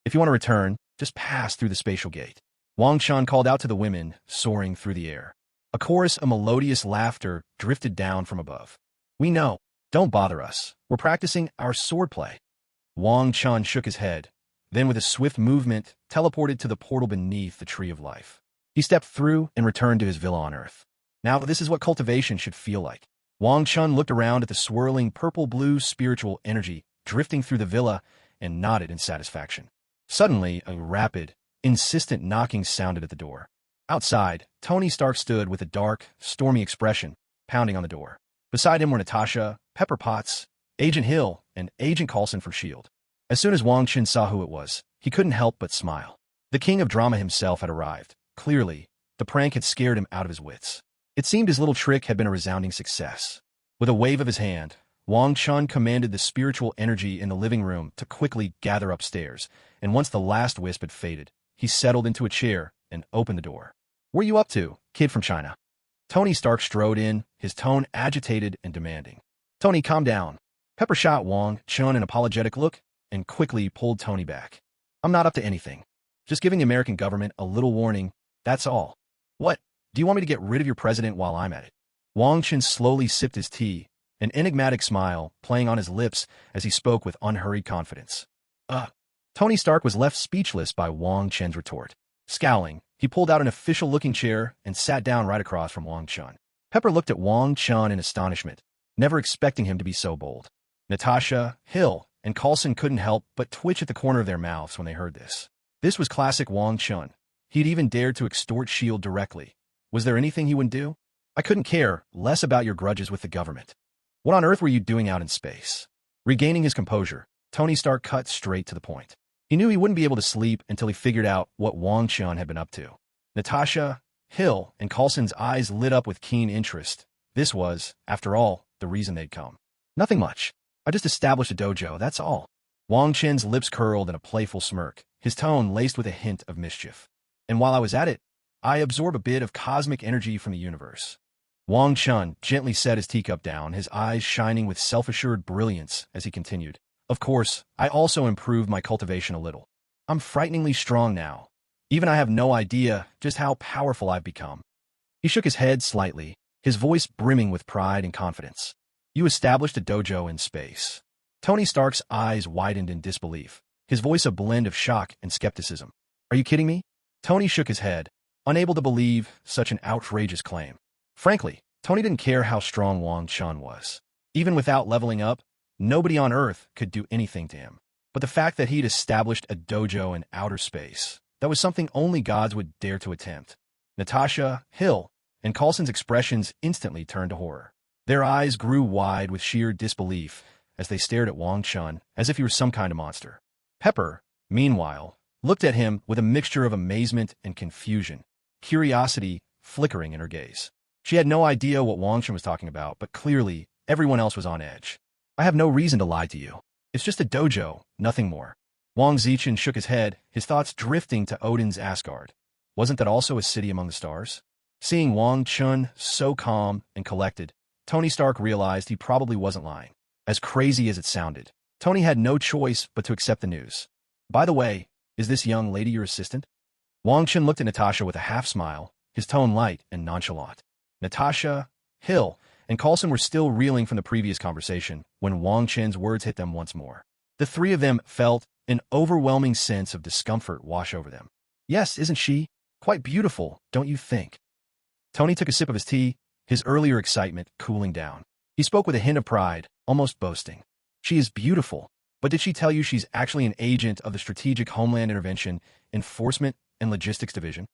If you want to return, just pass through the spatial gate. Wang Chen called out to the women, soaring through the air. A chorus of melodious laughter drifted down from above. We know. Don't bother us. We're practicing our swordplay. Wang Chen shook his head, then with a swift movement, teleported to the portal beneath the Tree of Life. He stepped through and returned to his villa on Earth. Now this is what cultivation should feel like. Wang Chen looked around at the swirling purple-blue spiritual energy drifting through the villa and nodded in satisfaction. Suddenly, a rapid, insistent knocking sounded at the door. Outside, Tony Stark stood with a dark, stormy expression, pounding on the door. Beside him were Natasha, Pepper Potts, Agent Hill, and Agent Coulson from S.H.I.E.L.D. As soon as Wang Chen saw who it was, he couldn't help but smile. The king of drama himself had arrived. Clearly, the prank had scared him out of his wits. It seemed his little trick had been a resounding success. With a wave of his hand, Wang Chen commanded the spiritual energy in the living room to quickly gather upstairs, and once the last wisp had faded, he settled into a chair and opened the door. Where you up to, kid from China? Tony Stark strode in, his tone agitated and demanding. Tony, calm down. Pepper shot Wang Chen an apologetic look and quickly pulled Tony back. I'm not up to anything. Just giving the American government a little warning, that's all. What? Do you want me to get rid of your president while I'm at it? Wang Chen slowly sipped his tea, an enigmatic smile playing on his lips as he spoke with unhurried confidence. Tony Stark was left speechless by Wang Chen's retort. Scowling, he pulled out an official-looking chair and sat down right across from Wang Chen. Pepper looked at Wang Chen in astonishment, never expecting him to be so bold. Natasha, Hill, and Coulson couldn't help but twitch at the corner of their mouths when they heard this. This was classic Wang Chen. He'd even dared to extort S.H.I.E.L.D. directly. Was there anything he wouldn't do? I couldn't care less about your grudges with the government. What on earth were you doing out in space? Regaining his composure, Tony Stark cut straight to the point. He knew he wouldn't be able to sleep until he figured out what Wang Chen had been up to. Natasha, Hill, and Coulson's eyes lit up with keen interest. This was, after all, the reason they'd come. Nothing much. I just established a dojo, that's all. Wang Chen's lips curled in a playful smirk, his tone laced with a hint of mischief. And while I was at it, I absorb a bit of cosmic energy from the universe. Wang Chen gently set his teacup down, his eyes shining with self-assured brilliance as he continued. Of course, I also improved my cultivation a little. I'm frighteningly strong now. Even I have no idea just how powerful I've become. He shook his head slightly, his voice brimming with pride and confidence. You established a dojo in space. Tony Stark's eyes widened in disbelief, his voice a blend of shock and skepticism. Are you kidding me? Tony shook his head, unable to believe such an outrageous claim. Frankly, Tony didn't care how strong Wang Chen was. Even without leveling up, nobody on Earth could do anything to him. But the fact that he'd established a dojo in outer space, that was something only gods would dare to attempt. Natasha, Hill, and Coulson's expressions instantly turned to horror. Their eyes grew wide with sheer disbelief as they stared at Wang Chen as if he were some kind of monster. Pepper, meanwhile, looked at him with a mixture of amazement and confusion, curiosity flickering in her gaze. She had no idea what Wang Chen was talking about, but clearly everyone else was on edge. I have no reason to lie to you. It's just a dojo, nothing more. Wang Zichen shook his head, his thoughts drifting to Odin's Asgard. Wasn't that also a city among the stars? Seeing Wang Chen so calm and collected, Tony Stark realized he probably wasn't lying. As crazy as it sounded, Tony had no choice but to accept the news. By the way, is this young lady your assistant? Wang Chen looked at Natasha with a half-smile, his tone light and nonchalant. Natasha, Hill, and Coulson were still reeling from the previous conversation when Wang Chen's words hit them once more. The three of them felt an overwhelming sense of discomfort wash over them. Yes, isn't she? Quite beautiful, don't you think? Tony took a sip of his tea, his earlier excitement cooling down. He spoke with a hint of pride, almost boasting. She is beautiful, but did she tell you she's actually an agent of the Strategic Homeland Intervention, Enforcement, and Logistics Division?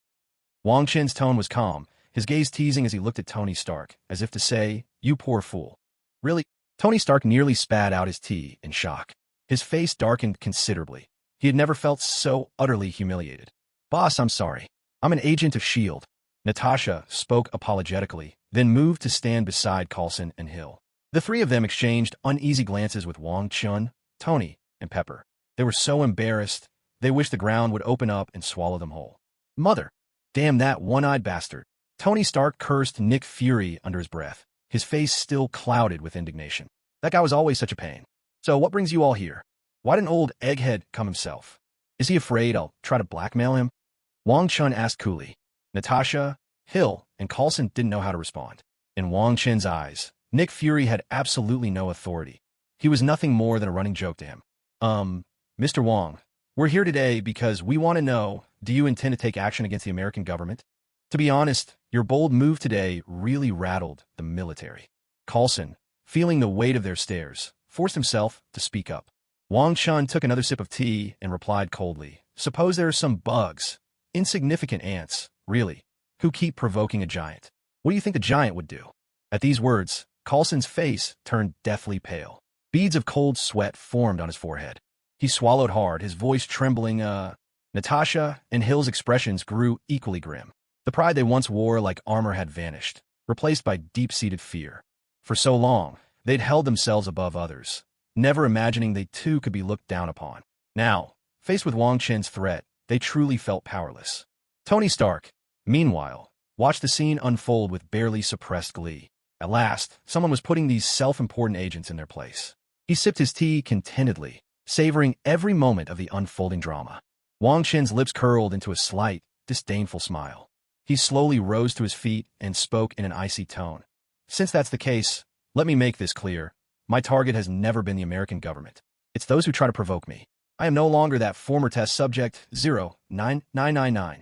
Wang Chen's tone was calm, his gaze teasing as he looked at Tony Stark, as if to say, "You poor fool." Really? Tony Stark nearly spat out his tea in shock. His face darkened considerably. He had never felt so utterly humiliated. "Boss, I'm sorry. I'm an agent of S.H.I.E.L.D." Natasha spoke apologetically, then moved to stand beside Coulson and Hill. The three of them exchanged uneasy glances with Wong Chun, Tony, and Pepper. They were so embarrassed, they wished the ground would open up and swallow them whole. Mother! Damn that one-eyed bastard! Tony Stark cursed Nick Fury under his breath, his face still clouded with indignation. That guy was always such a pain. So what brings you all here? Why didn't old Egghead come himself? Is he afraid I'll try to blackmail him? Wong Chun asked coolly. Natasha, Hill, and Coulson didn't know how to respond. In Wong Chen's eyes, Nick Fury had absolutely no authority. He was nothing more than a running joke to him. Mr. Wong, we're here today because we want to know, do you intend to take action against the American government? To be honest, your bold move today really rattled the military. Coulson, feeling the weight of their stares, forced himself to speak up. Wang Chun took another sip of tea and replied coldly, "Suppose there are some bugs, insignificant ants, really, who keep provoking a giant. What do you think the giant would do?" At these words, Coulson's face turned deathly pale. Beads of cold sweat formed on his forehead. He swallowed hard, his voice trembling. Natasha and Hill's expressions grew equally grim. The pride they once wore like armor had vanished, replaced by deep-seated fear. For so long, they'd held themselves above others, never imagining they too could be looked down upon. Now, faced with Wang Chen's threat, they truly felt powerless. Tony Stark, meanwhile, watched the scene unfold with barely suppressed glee. At last, someone was putting these self-important agents in their place. He sipped his tea contentedly, savoring every moment of the unfolding drama. Wang Chen's lips curled into a slight, disdainful smile. He slowly rose to his feet and spoke in an icy tone. "Since that's the case, let me make this clear. My target has never been the American government. It's those who try to provoke me. I am no longer that former test subject 09999.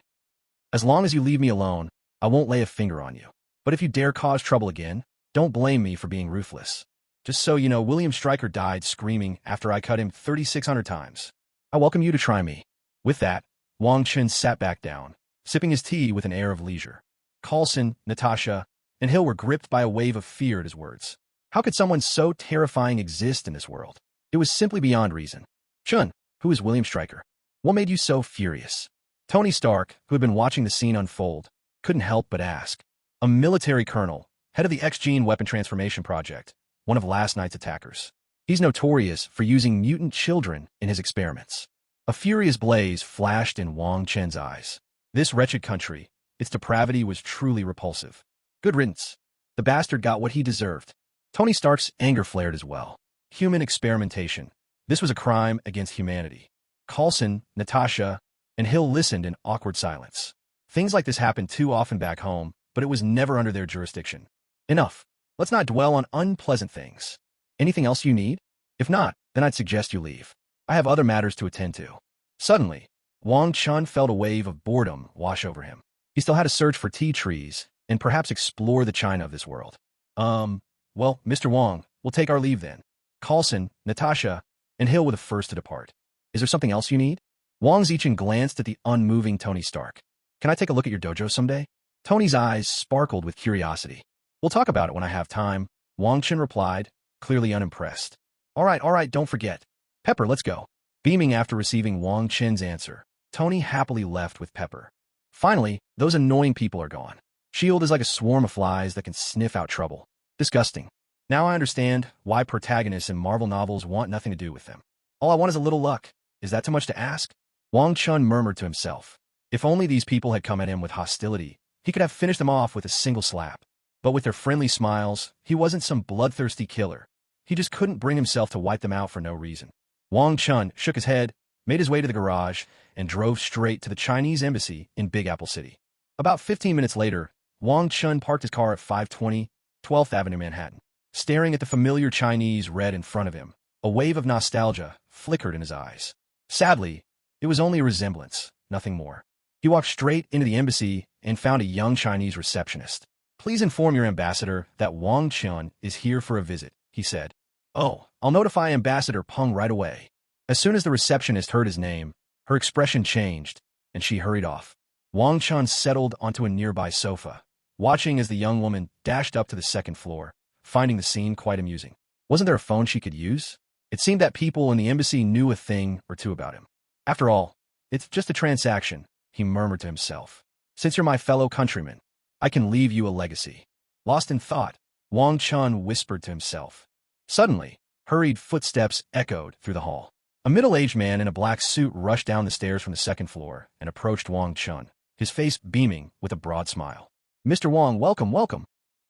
As long as you leave me alone, I won't lay a finger on you. But if you dare cause trouble again, don't blame me for being ruthless. Just so you know, William Stryker died screaming after I cut him 3,600 times. I welcome you to try me." With that, Wang Chun sat back down, sipping his tea with an air of leisure. Coulson, Natasha, and Hill were gripped by a wave of fear at his words. How could someone so terrifying exist in this world? It was simply beyond reason. "Chun, who is William Stryker? What made you so furious?" Tony Stark, who had been watching the scene unfold, couldn't help but ask. "A military colonel, head of the X-Gene Weapon Transformation Project, one of last night's attackers. He's notorious for using mutant children in his experiments." A furious blaze flashed in Wang Chen's eyes. This wretched country, its depravity was truly repulsive. Good riddance. The bastard got what he deserved. Tony Stark's anger flared as well. Human experimentation. This was a crime against humanity. Coulson, Natasha, and Hill listened in awkward silence. Things like this happened too often back home, but it was never under their jurisdiction. Enough. Let's not dwell on unpleasant things. Anything else you need? If not, then I'd suggest you leave. I have other matters to attend to. Suddenly, Wang Chun felt a wave of boredom wash over him. He still had to search for tea trees and perhaps explore the China of this world. Well, Mr. Wong, we'll take our leave then. Coulson, Natasha, and Hill were the first to depart. Is there something else you need? Wang Zichen glanced at the unmoving Tony Stark. Can I take a look at your dojo someday? Tony's eyes sparkled with curiosity. We'll talk about it when I have time, Wang Chen replied, clearly unimpressed. All right, don't forget. Pepper, let's go. Beaming after receiving Wang Chen's answer, Tony happily left with Pepper. Finally, those annoying people are gone. S.H.I.E.L.D. is like a swarm of flies that can sniff out trouble. Disgusting. Now I understand why protagonists in Marvel novels want nothing to do with them. All I want is a little luck. Is that too much to ask? Wang Chun murmured to himself. If only these people had come at him with hostility, he could have finished them off with a single slap. But with their friendly smiles, he wasn't some bloodthirsty killer. He just couldn't bring himself to wipe them out for no reason. Wang Chun shook his head, made his way to the garage, and drove straight to the Chinese embassy in Big Apple City. About 15 minutes later, Wang Chun parked his car at 520 12th Avenue, Manhattan. Staring at the familiar Chinese red in front of him, a wave of nostalgia flickered in his eyes. Sadly, it was only a resemblance, nothing more. He walked straight into the embassy and found a young Chinese receptionist. Please inform your ambassador that Wang Chun is here for a visit, he said. Oh, I'll notify Ambassador Peng right away. As soon as the receptionist heard his name, her expression changed, and she hurried off. Wong Chun settled onto a nearby sofa, watching as the young woman dashed up to the second floor, finding the scene quite amusing. Wasn't there a phone she could use? It seemed that people in the embassy knew a thing or two about him. After all, it's just a transaction, he murmured to himself. Since you're my fellow countryman, I can leave you a legacy. Lost in thought, Wong Chun whispered to himself. Suddenly, hurried footsteps echoed through the hall. A middle-aged man in a black suit rushed down the stairs from the second floor and approached Wong Chun, his face beaming with a broad smile. Mr. Wong, welcome, welcome.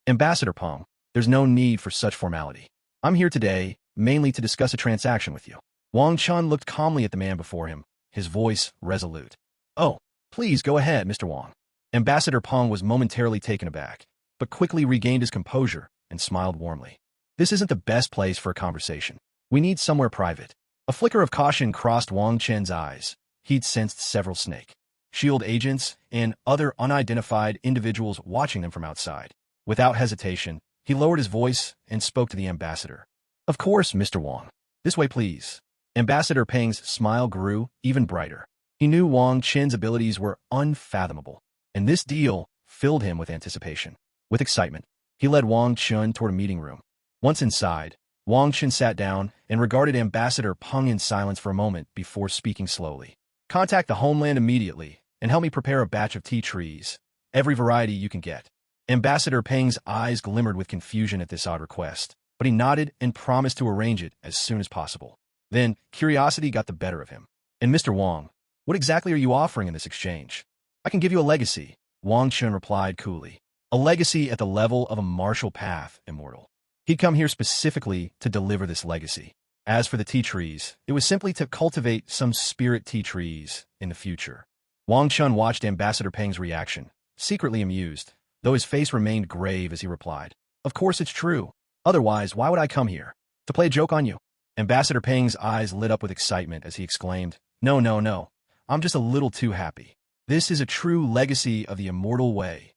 Ambassador Peng, there's no need for such formality. I'm here today, mainly to discuss a transaction with you. Wong Chun looked calmly at the man before him, his voice resolute. Oh, please go ahead, Mr. Wong. Ambassador Peng was momentarily taken aback, but quickly regained his composure and smiled warmly. This isn't the best place for a conversation. We need somewhere private. A flicker of caution crossed Wang Chen's eyes. He'd sensed several Snake Shield agents and other unidentified individuals watching them from outside. Without hesitation, he lowered his voice and spoke to the ambassador. Of course, Mr. Wong. This way, please. Ambassador Peng's smile grew even brighter. He knew Wang Chen's abilities were unfathomable, and this deal filled him with anticipation. With excitement, he led Wang Chun toward a meeting room. Once inside, Wang Chen sat down and regarded Ambassador Peng in silence for a moment before speaking slowly. Contact the homeland immediately and help me prepare a batch of tea trees, every variety you can get. Ambassador Peng's eyes glimmered with confusion at this odd request, but he nodded and promised to arrange it as soon as possible. Then, curiosity got the better of him. And Mr. Wong, what exactly are you offering in this exchange? I can give you a legacy, Wang Chun replied coolly. A legacy at the level of a martial path, Immortal. He'd come here specifically to deliver this legacy. As for the tea trees, it was simply to cultivate some spirit tea trees in the future. Wang Chun watched Ambassador Peng's reaction, secretly amused, though his face remained grave as he replied. Of course it's true. Otherwise, why would I come here? To play a joke on you? Ambassador Peng's eyes lit up with excitement as he exclaimed, No, no, no. I'm just a little too happy. This is a true legacy of the immortal way.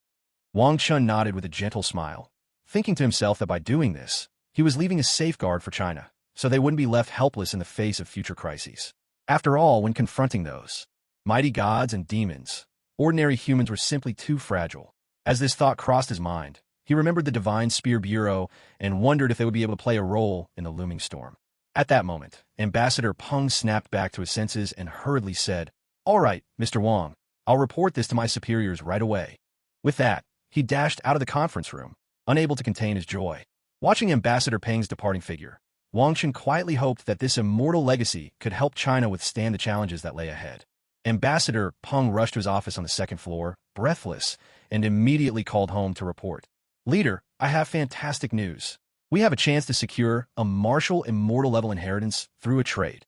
Wang Chun nodded with a gentle smile, thinking to himself that by doing this, he was leaving a safeguard for China, so they wouldn't be left helpless in the face of future crises. After all, when confronting those mighty gods and demons, ordinary humans were simply too fragile. As this thought crossed his mind, he remembered the Divine Spear Bureau and wondered if they would be able to play a role in the looming storm. At that moment, Ambassador Peng snapped back to his senses and hurriedly said, All right, Mr. Wong, I'll report this to my superiors right away. With that, he dashed out of the conference room, unable to contain his joy. Watching Ambassador Peng's departing figure, Wang Chen quietly hoped that this immortal legacy could help China withstand the challenges that lay ahead. Ambassador Peng rushed to his office on the second floor, breathless, and immediately called home to report. Leader, I have fantastic news. We have a chance to secure a martial immortal level inheritance through a trade.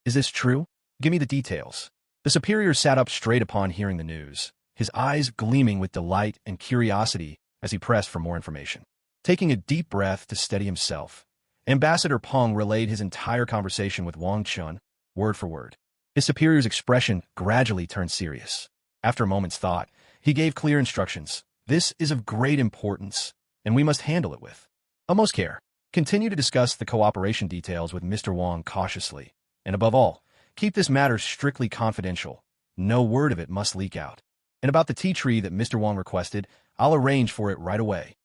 Is this true? Give me the details. The superior sat up straight upon hearing the news, his eyes gleaming with delight and curiosity as he pressed for more information. Taking a deep breath to steady himself, Ambassador Peng relayed his entire conversation with Wang Chun, word for word. His superior's expression gradually turned serious. After a moment's thought, he gave clear instructions. This is of great importance, and we must handle it with utmost care. Continue to discuss the cooperation details with Mr. Wong cautiously, and above all, keep this matter strictly confidential. No word of it must leak out. And about the tea tree that Mr. Wong requested, I'll arrange for it right away.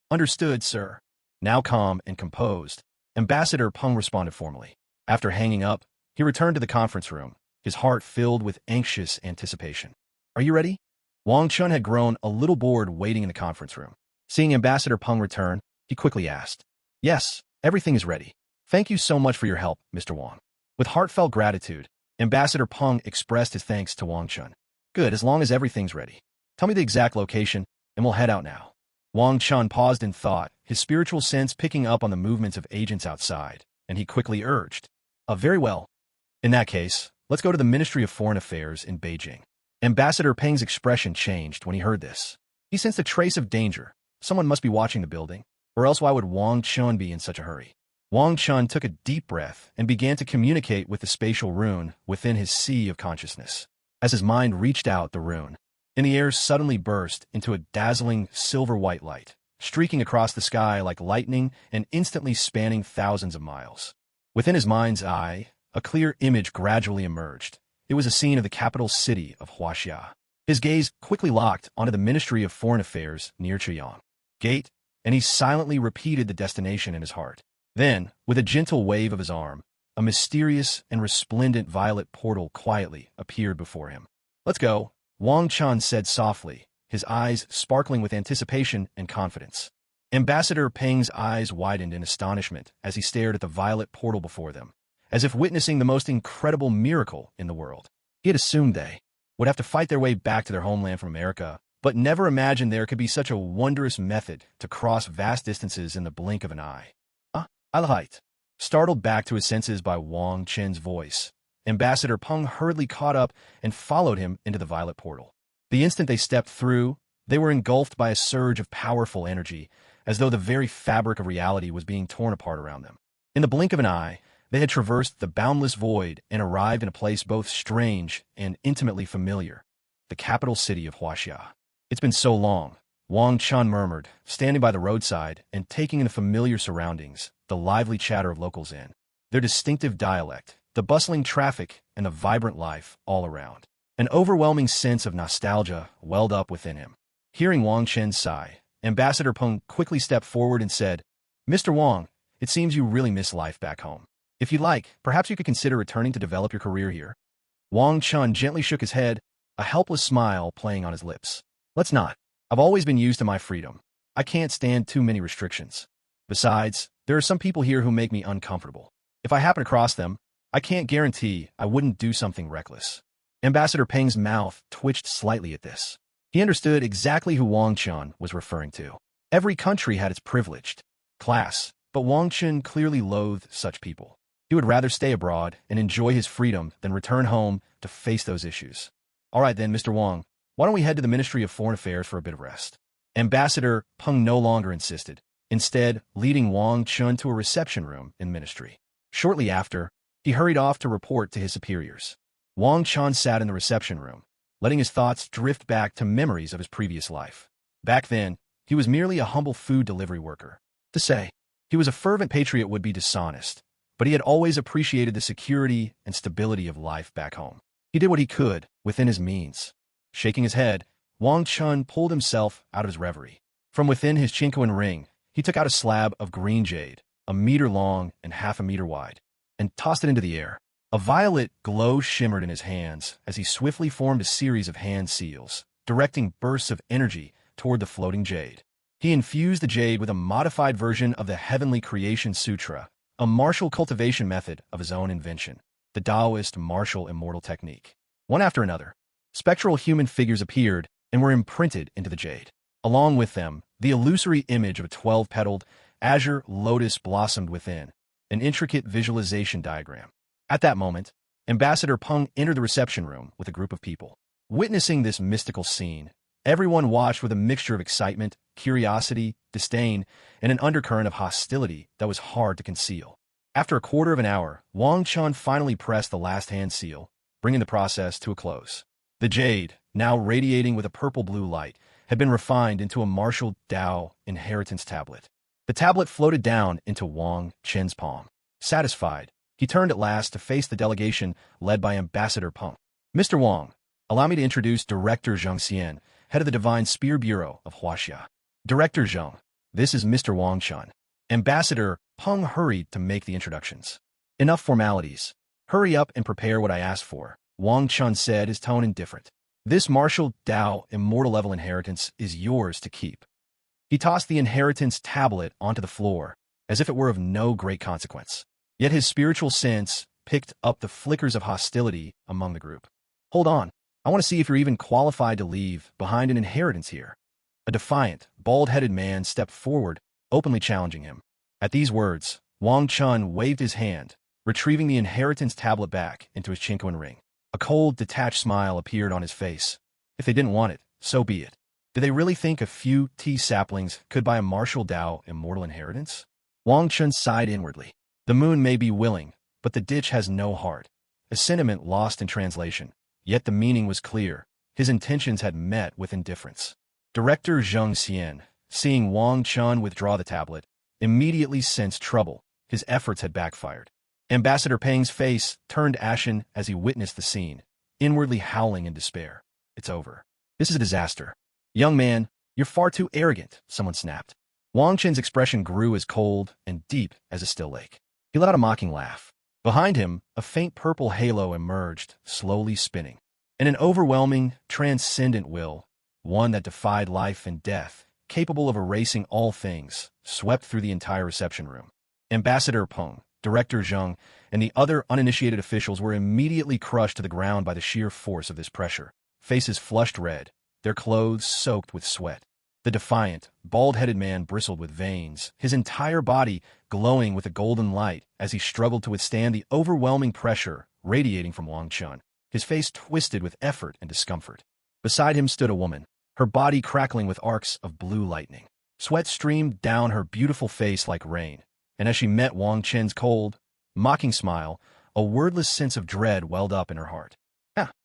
Understood, sir. Now calm and composed, Ambassador Peng responded formally. After hanging up, he returned to the conference room, his heart filled with anxious anticipation. Are you ready? Wang Chun had grown a little bored waiting in the conference room. Seeing Ambassador Peng return, he quickly asked, Yes, everything is ready. Thank you so much for your help, Mr. Wong. With heartfelt gratitude, Ambassador Peng expressed his thanks to Wang Chun. Good, as long as everything's ready. Tell me the exact location, and we'll head out now. Wang Chun paused in thought, his spiritual sense picking up on the movements of agents outside, and he quickly urged, Very well. In that case, let's go to the Ministry of Foreign Affairs in Beijing. Ambassador Peng's expression changed when he heard this. He sensed a trace of danger. Someone must be watching the building, or else why would Wang Chun be in such a hurry? Wang Chun took a deep breath and began to communicate with the spatial rune within his sea of consciousness. As his mind reached out the rune, and the air suddenly burst into a dazzling silver-white light. streaking across the sky like lightning and instantly spanning thousands of miles. Within his mind's eye, a clear image gradually emerged. It was a scene of the capital city of Huaxia. His gaze quickly locked onto the Ministry of Foreign Affairs near Chiyang Gate, and he silently repeated the destination in his heart. Then, with a gentle wave of his arm, a mysterious and resplendent violet portal quietly appeared before him. "Let's go," Wong Chun said softly, his eyes sparkling with anticipation and confidence. Ambassador Peng's eyes widened in astonishment as he stared at the violet portal before them, as if witnessing the most incredible miracle in the world. He had assumed they would have to fight their way back to their homeland from America, but never imagined there could be such a wondrous method to cross vast distances in the blink of an eye. Alahite. Startled back to his senses by Wang Chen's voice, Ambassador Peng hurriedly caught up and followed him into the violet portal. The instant they stepped through, they were engulfed by a surge of powerful energy, as though the very fabric of reality was being torn apart around them. In the blink of an eye, they had traversed the boundless void and arrived in a place both strange and intimately familiar, the capital city of Huaxia. "It's been so long," Wang Chun murmured, standing by the roadside and taking in the familiar surroundings, the lively chatter of locals in their distinctive dialect, the bustling traffic, and the vibrant life all around. An overwhelming sense of nostalgia welled up within him. Hearing Wang Chen's sigh, Ambassador Peng quickly stepped forward and said, "Mr. Wang, it seems you really miss life back home. If you'd like, perhaps you could consider returning to develop your career here." Wang Chun gently shook his head, a helpless smile playing on his lips. "Let's not. I've always been used to my freedom. I can't stand too many restrictions. Besides, there are some people here who make me uncomfortable. If I happen to cross them, I can't guarantee I wouldn't do something reckless." Ambassador Peng's mouth twitched slightly at this. He understood exactly who Wang Chun was referring to. Every country had its privileged class, but Wang Chun clearly loathed such people. He would rather stay abroad and enjoy his freedom than return home to face those issues. "All right then, Mr. Wang, why don't we head to the Ministry of Foreign Affairs for a bit of rest?" Ambassador Peng no longer insisted, instead leading Wang Chun to a reception room in Ministry. Shortly after, he hurried off to report to his superiors. Wang Chun sat in the reception room, letting his thoughts drift back to memories of his previous life. Back then, he was merely a humble food delivery worker. To say he was a fervent patriot would be dishonest, but he had always appreciated the security and stability of life back home. He did what he could within his means. Shaking his head, Wang Chun pulled himself out of his reverie. From within his chinkoan ring, he took out a slab of green jade, a meter long and half a meter wide, and tossed it into the air. A violet glow shimmered in his hands as he swiftly formed a series of hand seals, directing bursts of energy toward the floating jade. He infused the jade with a modified version of the Heavenly Creation Sutra, a martial cultivation method of his own invention, the Taoist martial immortal technique. One after another, spectral human figures appeared and were imprinted into the jade. Along with them, the illusory image of a 12-petaled azure lotus blossomed within, an intricate visualization diagram. At that moment, Ambassador Peng entered the reception room with a group of people. Witnessing this mystical scene, everyone watched with a mixture of excitement, curiosity, disdain, and an undercurrent of hostility that was hard to conceal. After a quarter of an hour, Wang Chun finally pressed the last hand seal, bringing the process to a close. The jade, now radiating with a purple-blue light, had been refined into a martial Tao inheritance tablet. The tablet floated down into Wang Chen's palm. Satisfied, he turned at last to face the delegation led by Ambassador Peng. "Mr. Wang, allow me to introduce Director Zheng Xian, head of the Divine Spear Bureau of Huaxia." "Director Zheng, this is Mr. Wang Chun." Ambassador Peng hurried to make the introductions. "Enough formalities. Hurry up and prepare what I asked for," Wang Chun said, his tone indifferent. "This martial Tao immortal level inheritance is yours to keep." He tossed the inheritance tablet onto the floor, as if it were of no great consequence. Yet his spiritual sense picked up the flickers of hostility among the group. "Hold on. I want to see if you're even qualified to leave behind an inheritance here." A defiant, bald-headed man stepped forward, openly challenging him. At these words, Wang Chun waved his hand, retrieving the inheritance tablet back into his chinkoan ring. A cold, detached smile appeared on his face. If they didn't want it, so be it. Did they really think a few tea saplings could buy a martial Tao immortal inheritance? Wang Chun sighed inwardly. The moon may be willing, but the ditch has no heart. A sentiment lost in translation, yet the meaning was clear. His intentions had met with indifference. Director Zheng Xian, seeing Wong Chun withdraw the tablet, immediately sensed trouble. His efforts had backfired. Ambassador Peng's face turned ashen as he witnessed the scene, inwardly howling in despair. It's over. This is a disaster. Young man, you're far too arrogant, someone snapped. Wang Chen's expression grew as cold and deep as a still lake. He let out a mocking laugh. Behind him, a faint purple halo emerged, slowly spinning. And an overwhelming, transcendent will, one that defied life and death, capable of erasing all things, swept through the entire reception room. Ambassador Peng, Director Zheng, and the other uninitiated officials were immediately crushed to the ground by the sheer force of this pressure. Faces flushed red, their clothes soaked with sweat. The defiant, bald-headed man bristled with veins, his entire body glowing with a golden light as he struggled to withstand the overwhelming pressure radiating from Wang Chun, his face twisted with effort and discomfort. Beside him stood a woman, her body crackling with arcs of blue lightning. Sweat streamed down her beautiful face like rain, and as she met Wang Chen's cold, mocking smile, a wordless sense of dread welled up in her heart.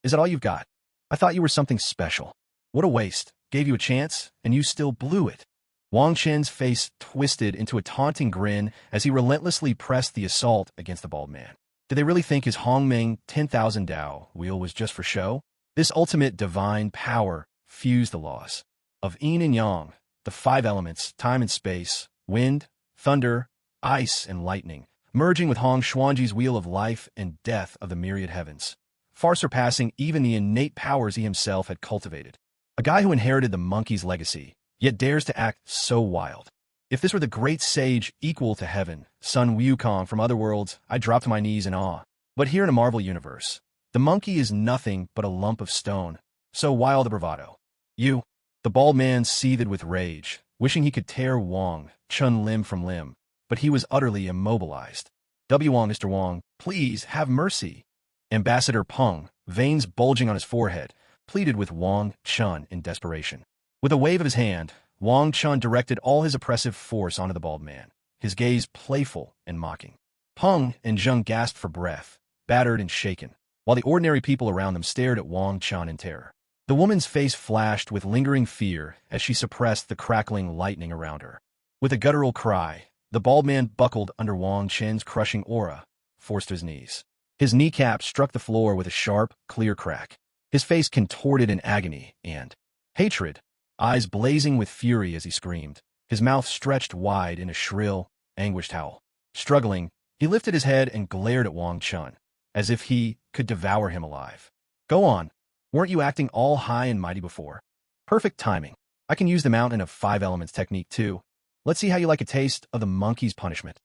Is that all you've got? I thought you were something special. What a waste. Gave you a chance, and you still blew it. Wang Chen's face twisted into a taunting grin as he relentlessly pressed the assault against the bald man. Did they really think his Hong Mang 10,000 Dao wheel was just for show? This ultimate divine power fused the laws of yin and yang, the 5 elements, time and space, wind, thunder, ice, and lightning, merging with Hong Xuanji's wheel of life and death of the myriad heavens, far surpassing even the innate powers he himself had cultivated. A guy who inherited the monkey's legacy, yet dares to act so wild. If this were the great sage equal to heaven, Sun Wukong from Otherworlds, I'd drop to my knees in awe. But here in a Marvel universe, the monkey is nothing but a lump of stone. So wild the bravado. You, the bald man seethed with rage, wishing he could tear Wang Chun limb from limb, but he was utterly immobilized. Wong, Mr. Wong, please have mercy. Ambassador Peng, veins bulging on his forehead, pleaded with Wang Chun in desperation. With a wave of his hand, Wang Chun directed all his oppressive force onto the bald man, his gaze playful and mocking. Peng and Zheng gasped for breath, battered and shaken, while the ordinary people around them stared at Wang Chun in terror. The woman's face flashed with lingering fear as she suppressed the crackling lightning around her. With a guttural cry, the bald man buckled under Wang Chen's crushing aura, forced to his knees. His kneecap struck the floor with a sharp, clear crack. His face contorted in agony and hatred, eyes blazing with fury as he screamed, his mouth stretched wide in a shrill, anguished howl. Struggling, he lifted his head and glared at Wang Chun, as if he could devour him alive. Go on. Weren't you acting all high and mighty before? Perfect timing. I can use the mountain of 5 elements technique too. Let's see how you like a taste of the monkey's punishment.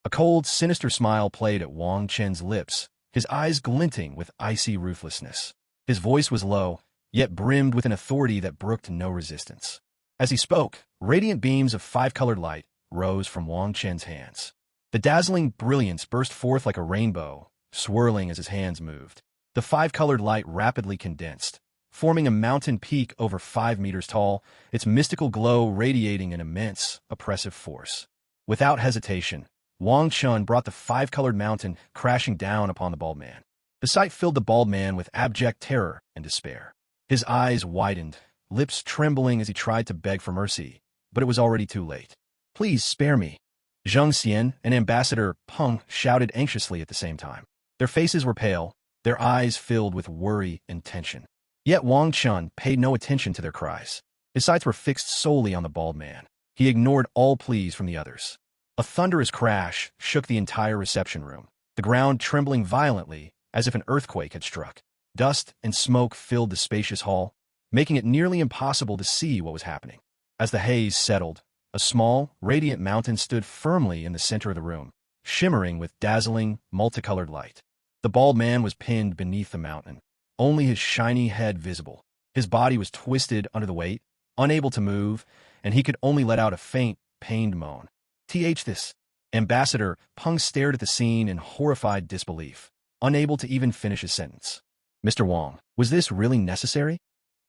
A cold, sinister smile played at Wang Chen's lips, his eyes glinting with icy ruthlessness. His voice was low, yet brimmed with an authority that brooked no resistance. As he spoke, radiant beams of 5-colored light rose from Wang Chen's hands. The dazzling brilliance burst forth like a rainbow, swirling as his hands moved. The 5-colored light rapidly condensed, forming a mountain peak over 5 meters tall, its mystical glow radiating an immense, oppressive force. Without hesitation, Wang Chun brought the 5-colored mountain crashing down upon the bald man. The sight filled the bald man with abject terror and despair. His eyes widened, lips trembling as he tried to beg for mercy, but it was already too late. Please spare me. Zheng Xian and Ambassador Peng shouted anxiously at the same time. Their faces were pale, their eyes filled with worry and tension. Yet Wang Chun paid no attention to their cries. His sights were fixed solely on the bald man. He ignored all pleas from the others. A thunderous crash shook the entire reception room, the ground trembling violently as if an earthquake had struck. Dust and smoke filled the spacious hall, making it nearly impossible to see what was happening. As the haze settled, a small, radiant mountain stood firmly in the center of the room, shimmering with dazzling, multicolored light. The bald man was pinned beneath the mountain, only his shiny head visible. His body was twisted under the weight, unable to move, and he could only let out a faint, pained moan. This. Ambassador Peng stared at the scene in horrified disbelief, unable to even finish his sentence. Mr. Wong, was this really necessary?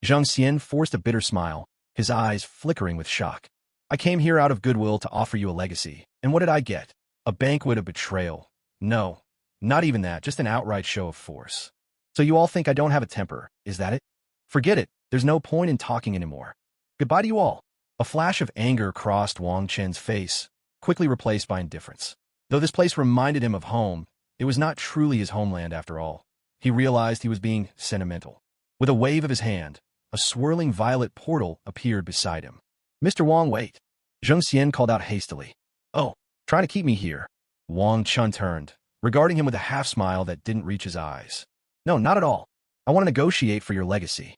Zheng Xian forced a bitter smile, his eyes flickering with shock. I came here out of goodwill to offer you a legacy, and what did I get? A banquet of betrayal. No, not even that, just an outright show of force. So you all think I don't have a temper, is that it? Forget it, there's no point in talking anymore. Goodbye to you all. A flash of anger crossed Wang Chen's face, quickly replaced by indifference. Though this place reminded him of home, it was not truly his homeland after all. He realized he was being sentimental. With a wave of his hand, a swirling violet portal appeared beside him. "Mr. Wang, wait!" Zheng Xian called out hastily. "Oh, trying to keep me here." Wang Chun turned, regarding him with a half-smile that didn't reach his eyes. "No, not at all. I want to negotiate for your legacy."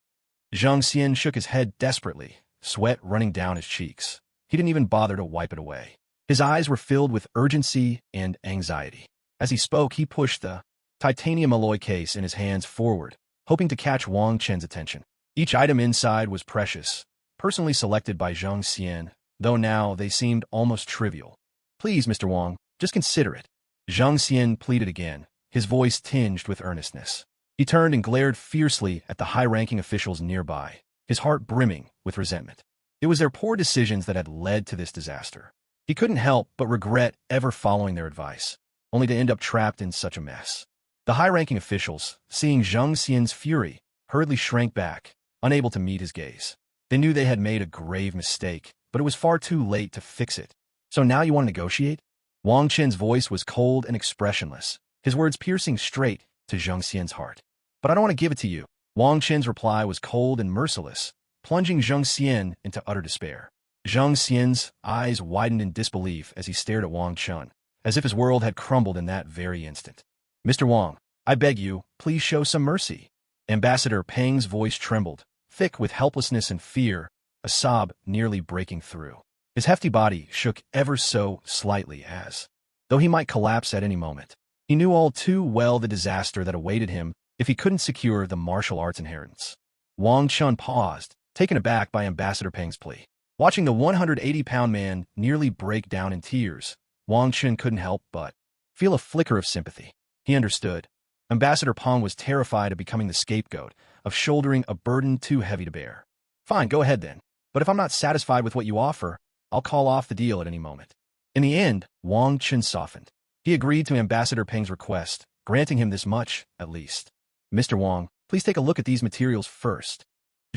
Zheng Xian shook his head desperately, sweat running down his cheeks. He didn't even bother to wipe it away. His eyes were filled with urgency and anxiety. As he spoke, he pushed the titanium alloy case in his hands forward, hoping to catch Wang Chen's attention. Each item inside was precious, personally selected by Zheng Xian, though now they seemed almost trivial. "Please, Mr. Wang, just consider it." Zheng Xian pleaded again, his voice tinged with earnestness. He turned and glared fiercely at the high-ranking officials nearby, his heart brimming with resentment. It was their poor decisions that had led to this disaster. He couldn't help but regret ever following their advice, only to end up trapped in such a mess. The high-ranking officials, seeing Zheng Xian's fury, hurriedly shrank back, unable to meet his gaze. They knew they had made a grave mistake, but it was far too late to fix it. "So now you want to negotiate?" Wang Chen's voice was cold and expressionless, his words piercing straight to Zheng Xian's heart. "But I don't want to give it to you." Wang Chen's reply was cold and merciless, plunging Zheng Xian into utter despair. Zheng Xian's eyes widened in disbelief as he stared at Wang Chun, as if his world had crumbled in that very instant. "Mr. Wang, I beg you, please show some mercy." Ambassador Peng's voice trembled, thick with helplessness and fear, a sob nearly breaking through. His hefty body shook ever so slightly as though he might collapse at any moment. He knew all too well the disaster that awaited him if he couldn't secure the martial arts inheritance. Wang Chun paused, taken aback by Ambassador Peng's plea. Watching the 180-pound man nearly break down in tears, Wang Chun couldn't help but feel a flicker of sympathy. He understood. Ambassador Peng was terrified of becoming the scapegoat, of shouldering a burden too heavy to bear. "Fine, go ahead then. But if I'm not satisfied with what you offer, I'll call off the deal at any moment." In the end, Wang Chun softened. He agreed to Ambassador Peng's request, granting him this much, at least. "Mr. Wang, please take a look at these materials first."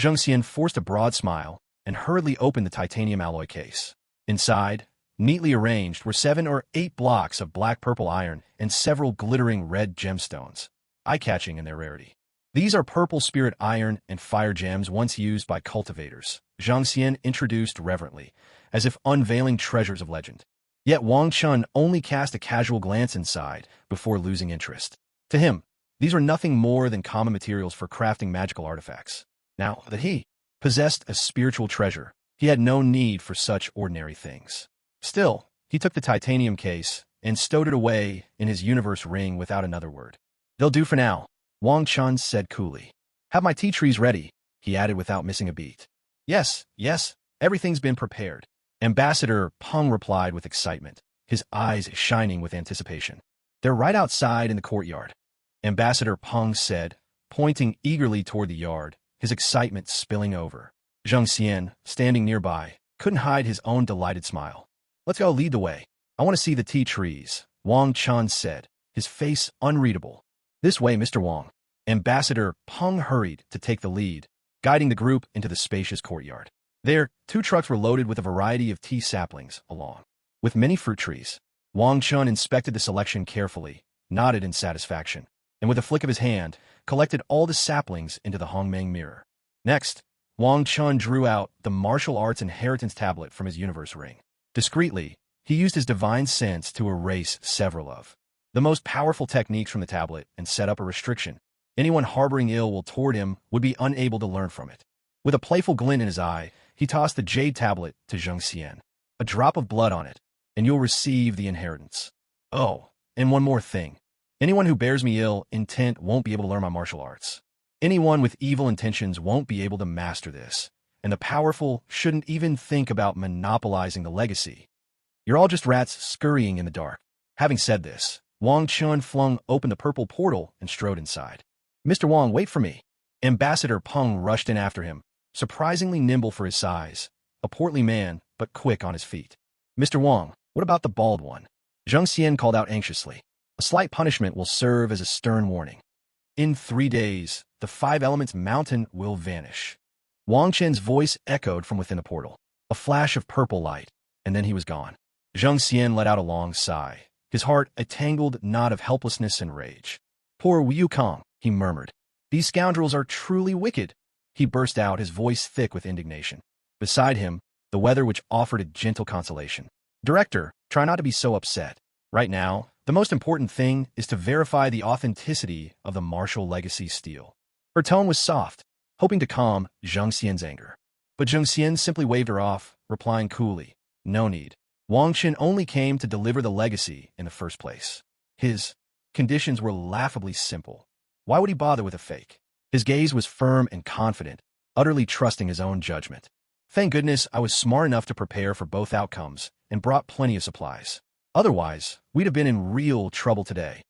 Zheng Xian forced a broad smile and hurriedly opened the titanium alloy case. Inside, neatly arranged, were 7 or 8 blocks of black-purple iron and several glittering red gemstones, eye-catching in their rarity. "These are purple spirit iron and fire gems once used by cultivators," Zheng Xian introduced reverently, as if unveiling treasures of legend. Yet Wang Chun only cast a casual glance inside before losing interest. To him, these were nothing more than common materials for crafting magical artifacts. Now that he possessed a spiritual treasure, he had no need for such ordinary things. Still, he took the titanium case and stowed it away in his universe ring without another word. "They'll do for now," Wang Chun said coolly. "Have my tea trees ready," he added without missing a beat. Yes, everything's been prepared," Ambassador Peng replied with excitement, his eyes shining with anticipation. "They're right outside in the courtyard," Ambassador Peng said, pointing eagerly toward the yard, his excitement spilling over. Zheng Xian, standing nearby, couldn't hide his own delighted smile. "Let's go, lead the way. I want to see the tea trees," Wang Chun said, his face unreadable. "This way, Mr. Wang." Ambassador Peng hurried to take the lead, guiding the group into the spacious courtyard. There, 2 trucks were loaded with a variety of tea saplings, along with many fruit trees. Wang Chun inspected the selection carefully, nodded in satisfaction, and with a flick of his hand, collected all the saplings into the Hong Mang mirror. Next, Wang Chun drew out the martial arts inheritance tablet from his universe ring. Discreetly, he used his divine sense to erase several of the most powerful techniques from the tablet and set up a restriction. Anyone harboring ill will toward him would be unable to learn from it. With a playful glint in his eye, he tossed the jade tablet to Zheng Xian. "A drop of blood on it, and you'll receive the inheritance. Oh, and one more thing. Anyone who bears me ill intent won't be able to learn my martial arts. Anyone with evil intentions won't be able to master this, and the powerful shouldn't even think about monopolizing the legacy. You're all just rats scurrying in the dark." Having said this, Wang Chun flung open the purple portal and strode inside. "Mr. Wang, wait for me." Ambassador Peng rushed in after him, surprisingly nimble for his size, a portly man, but quick on his feet. "Mr. Wang, what about the bald one?" Zheng Xian called out anxiously. "A slight punishment will serve as a stern warning. In 3 days, the 5 Elements mountain will vanish." Wang Chen's voice echoed from within the portal. A flash of purple light, and then he was gone. Zhang Xian let out a long sigh, his heart a tangled knot of helplessness and rage. Poor Wukong, he murmured. These scoundrels are truly wicked. He burst out, his voice thick with indignation. Beside him, the weather which offered a gentle consolation. Director, try not to be so upset. Right now, the most important thing is to verify the authenticity of the martial legacy steel. Her tone was soft, hoping to calm Zhang Xian's anger. But Zhang Xian simply waved her off, replying coolly, no need. Wang Chen only came to deliver the legacy in the first place. His conditions were laughably simple. Why would he bother with a fake? His gaze was firm and confident, utterly trusting his own judgment. Thank goodness I was smart enough to prepare for both outcomes and brought plenty of supplies. Otherwise, we'd have been in real trouble today.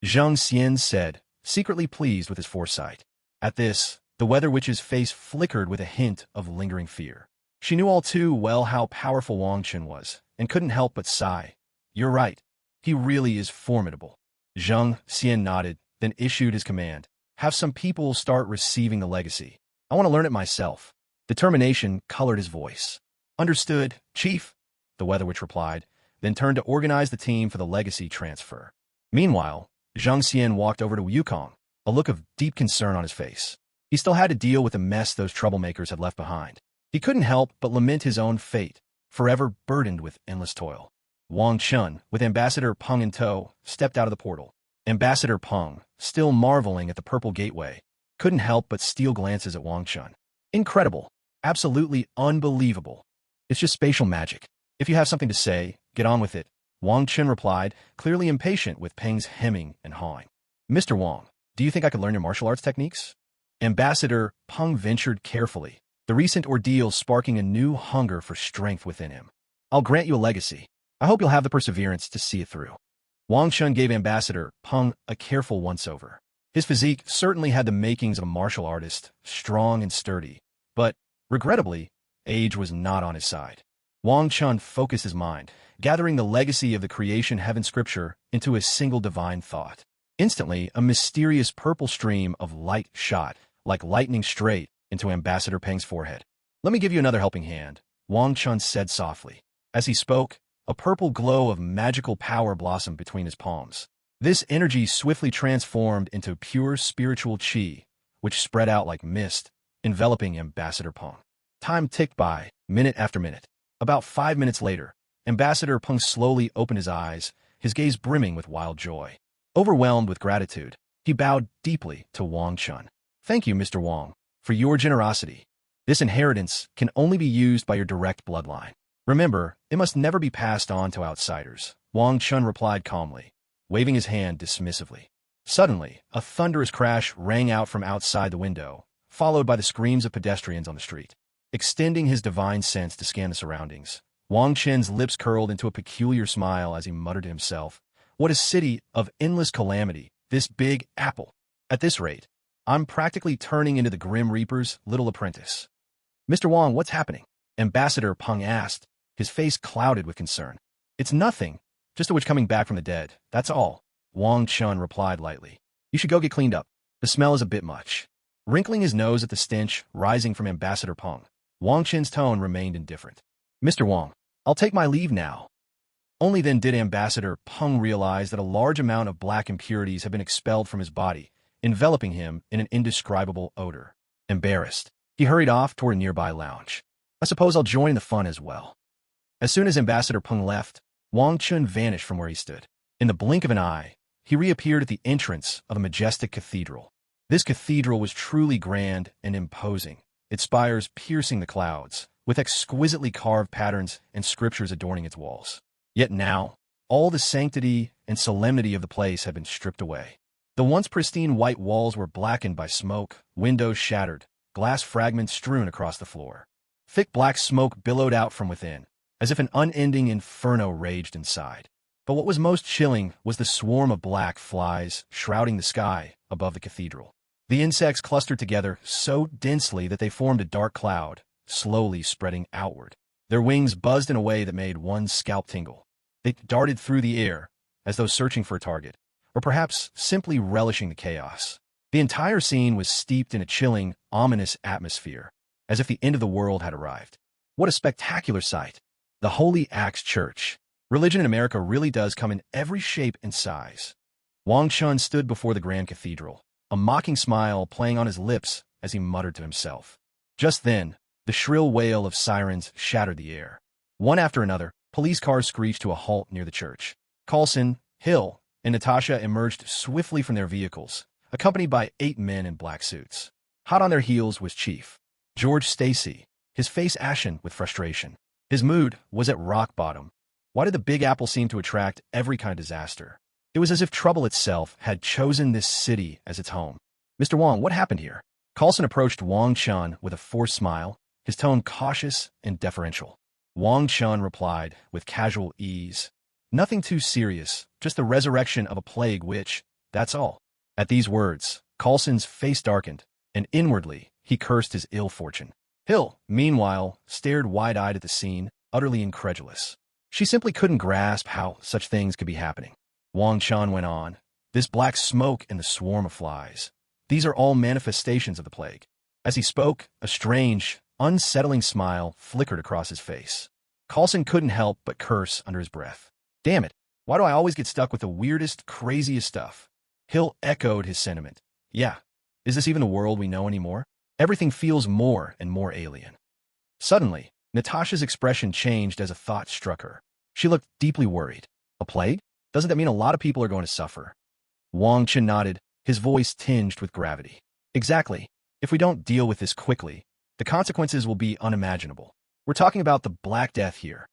Zhang Xian said, secretly pleased with his foresight. At this, the Weather Witch's face flickered with a hint of lingering fear. She knew all too well how powerful Wang Chen was, and couldn't help but sigh. You're right. He really is formidable. Zhang Xian nodded, then issued his command. Have some people start receiving the legacy. I want to learn it myself. Determination colored his voice. Understood, Chief, the Weather Witch replied, then turned to organize the team for the legacy transfer. Meanwhile, Zhang Xian walked over to Wukong, a look of deep concern on his face. He still had to deal with the mess those troublemakers had left behind. He couldn't help but lament his own fate, forever burdened with endless toil. Wong Chun, with Ambassador Peng in tow, stepped out of the portal. Ambassador Peng, still marveling at the purple gateway, couldn't help but steal glances at Wang Chun. Incredible. Absolutely unbelievable. It's just spatial magic. If you have something to say, get on with it, Wang Chun replied, clearly impatient with Peng's hemming and hawing. Mr. Wang, do you think I could learn your martial arts techniques? Ambassador Peng ventured carefully, the recent ordeal sparking a new hunger for strength within him. I'll grant you a legacy. I hope you'll have the perseverance to see it through. Wang Chun gave Ambassador Peng a careful once-over. His physique certainly had the makings of a martial artist, strong and sturdy, but, regrettably, age was not on his side. Wang Chun focused his mind, gathering the legacy of the creation heaven scripture into a single divine thought. Instantly, a mysterious purple stream of light shot, like lightning straight, into Ambassador Peng's forehead. Let me give you another helping hand, Wang Chun said softly. As he spoke, a purple glow of magical power blossomed between his palms. This energy swiftly transformed into pure spiritual qi, which spread out like mist, enveloping Ambassador Peng. Time ticked by, minute after minute. About 5 minutes later, Ambassador Peng slowly opened his eyes, his gaze brimming with wild joy. Overwhelmed with gratitude, he bowed deeply to Wang Chun. Thank you, Mr. Wang, for your generosity. This inheritance can only be used by your direct bloodline. Remember, it must never be passed on to outsiders, Wang Chun replied calmly, waving his hand dismissively. Suddenly, a thunderous crash rang out from outside the window, followed by the screams of pedestrians on the street. Extending his divine sense to scan the surroundings, Wang Chen's lips curled into a peculiar smile as he muttered to himself, what a city of endless calamity, this Big Apple. At this rate, I'm practically turning into the Grim Reaper's little apprentice. Mr. Wang, what's happening? Ambassador Peng asked, his face clouded with concern. It's nothing, just a witch coming back from the dead, that's all, Wang Chun replied lightly. You should go get cleaned up. The smell is a bit much. Wrinkling his nose at the stench rising from Ambassador Peng, Wang Chen's tone remained indifferent. Mr. Wang, I'll take my leave now. Only then did Ambassador Peng realize that a large amount of black impurities had been expelled from his body, enveloping him in an indescribable odor. Embarrassed, he hurried off toward a nearby lounge. I suppose I'll join the fun as well. As soon as Ambassador Peng left, Wang Chun vanished from where he stood. In the blink of an eye, he reappeared at the entrance of a majestic cathedral. This cathedral was truly grand and imposing, its spires piercing the clouds, with exquisitely carved patterns and scriptures adorning its walls. Yet now, all the sanctity and solemnity of the place had been stripped away. The once pristine white walls were blackened by smoke, windows shattered, glass fragments strewn across the floor. Thick black smoke billowed out from within, as if an unending inferno raged inside. But what was most chilling was the swarm of black flies shrouding the sky above the cathedral. The insects clustered together so densely that they formed a dark cloud, slowly spreading outward. Their wings buzzed in a way that made one's scalp tingle. They darted through the air, as though searching for a target, or perhaps simply relishing the chaos. The entire scene was steeped in a chilling, ominous atmosphere, as if the end of the world had arrived. What a spectacular sight! The Holy Axe Church. Religion in America really does come in every shape and size. Wong Chun stood before the grand cathedral, a mocking smile playing on his lips as he muttered to himself. Just then, the shrill wail of sirens shattered the air. One after another, police cars screeched to a halt near the church. Coulson, Hill, and Natasha emerged swiftly from their vehicles, accompanied by 8 men in black suits. Hot on their heels was Chief George Stacy, his face ashen with frustration. His mood was at rock bottom. Why did the Big Apple seem to attract every kind of disaster? It was as if trouble itself had chosen this city as its home. Mr. Wong, what happened here? Coulson approached Wong Chun with a forced smile, his tone cautious and deferential. Wong Chun replied with casual ease. Nothing too serious, just the resurrection of a plague witch, that's all. At these words, Coulson's face darkened, and inwardly he cursed his ill fortune. Hill, meanwhile, stared wide-eyed at the scene, utterly incredulous. She simply couldn't grasp how such things could be happening. Wong Chun went on, this black smoke and the swarm of flies. These are all manifestations of the plague. As he spoke, a strange, unsettling smile flickered across his face. Coulson couldn't help but curse under his breath. Damn it, why do I always get stuck with the weirdest, craziest stuff? Hill echoed his sentiment. Yeah, is this even the world we know anymore? Everything feels more and more alien. Suddenly, Natasha's expression changed as a thought struck her. She looked deeply worried. A plague? Doesn't that mean a lot of people are going to suffer? Wong Chen nodded, his voice tinged with gravity. Exactly. If we don't deal with this quickly, the consequences will be unimaginable. We're talking about the Black Death here.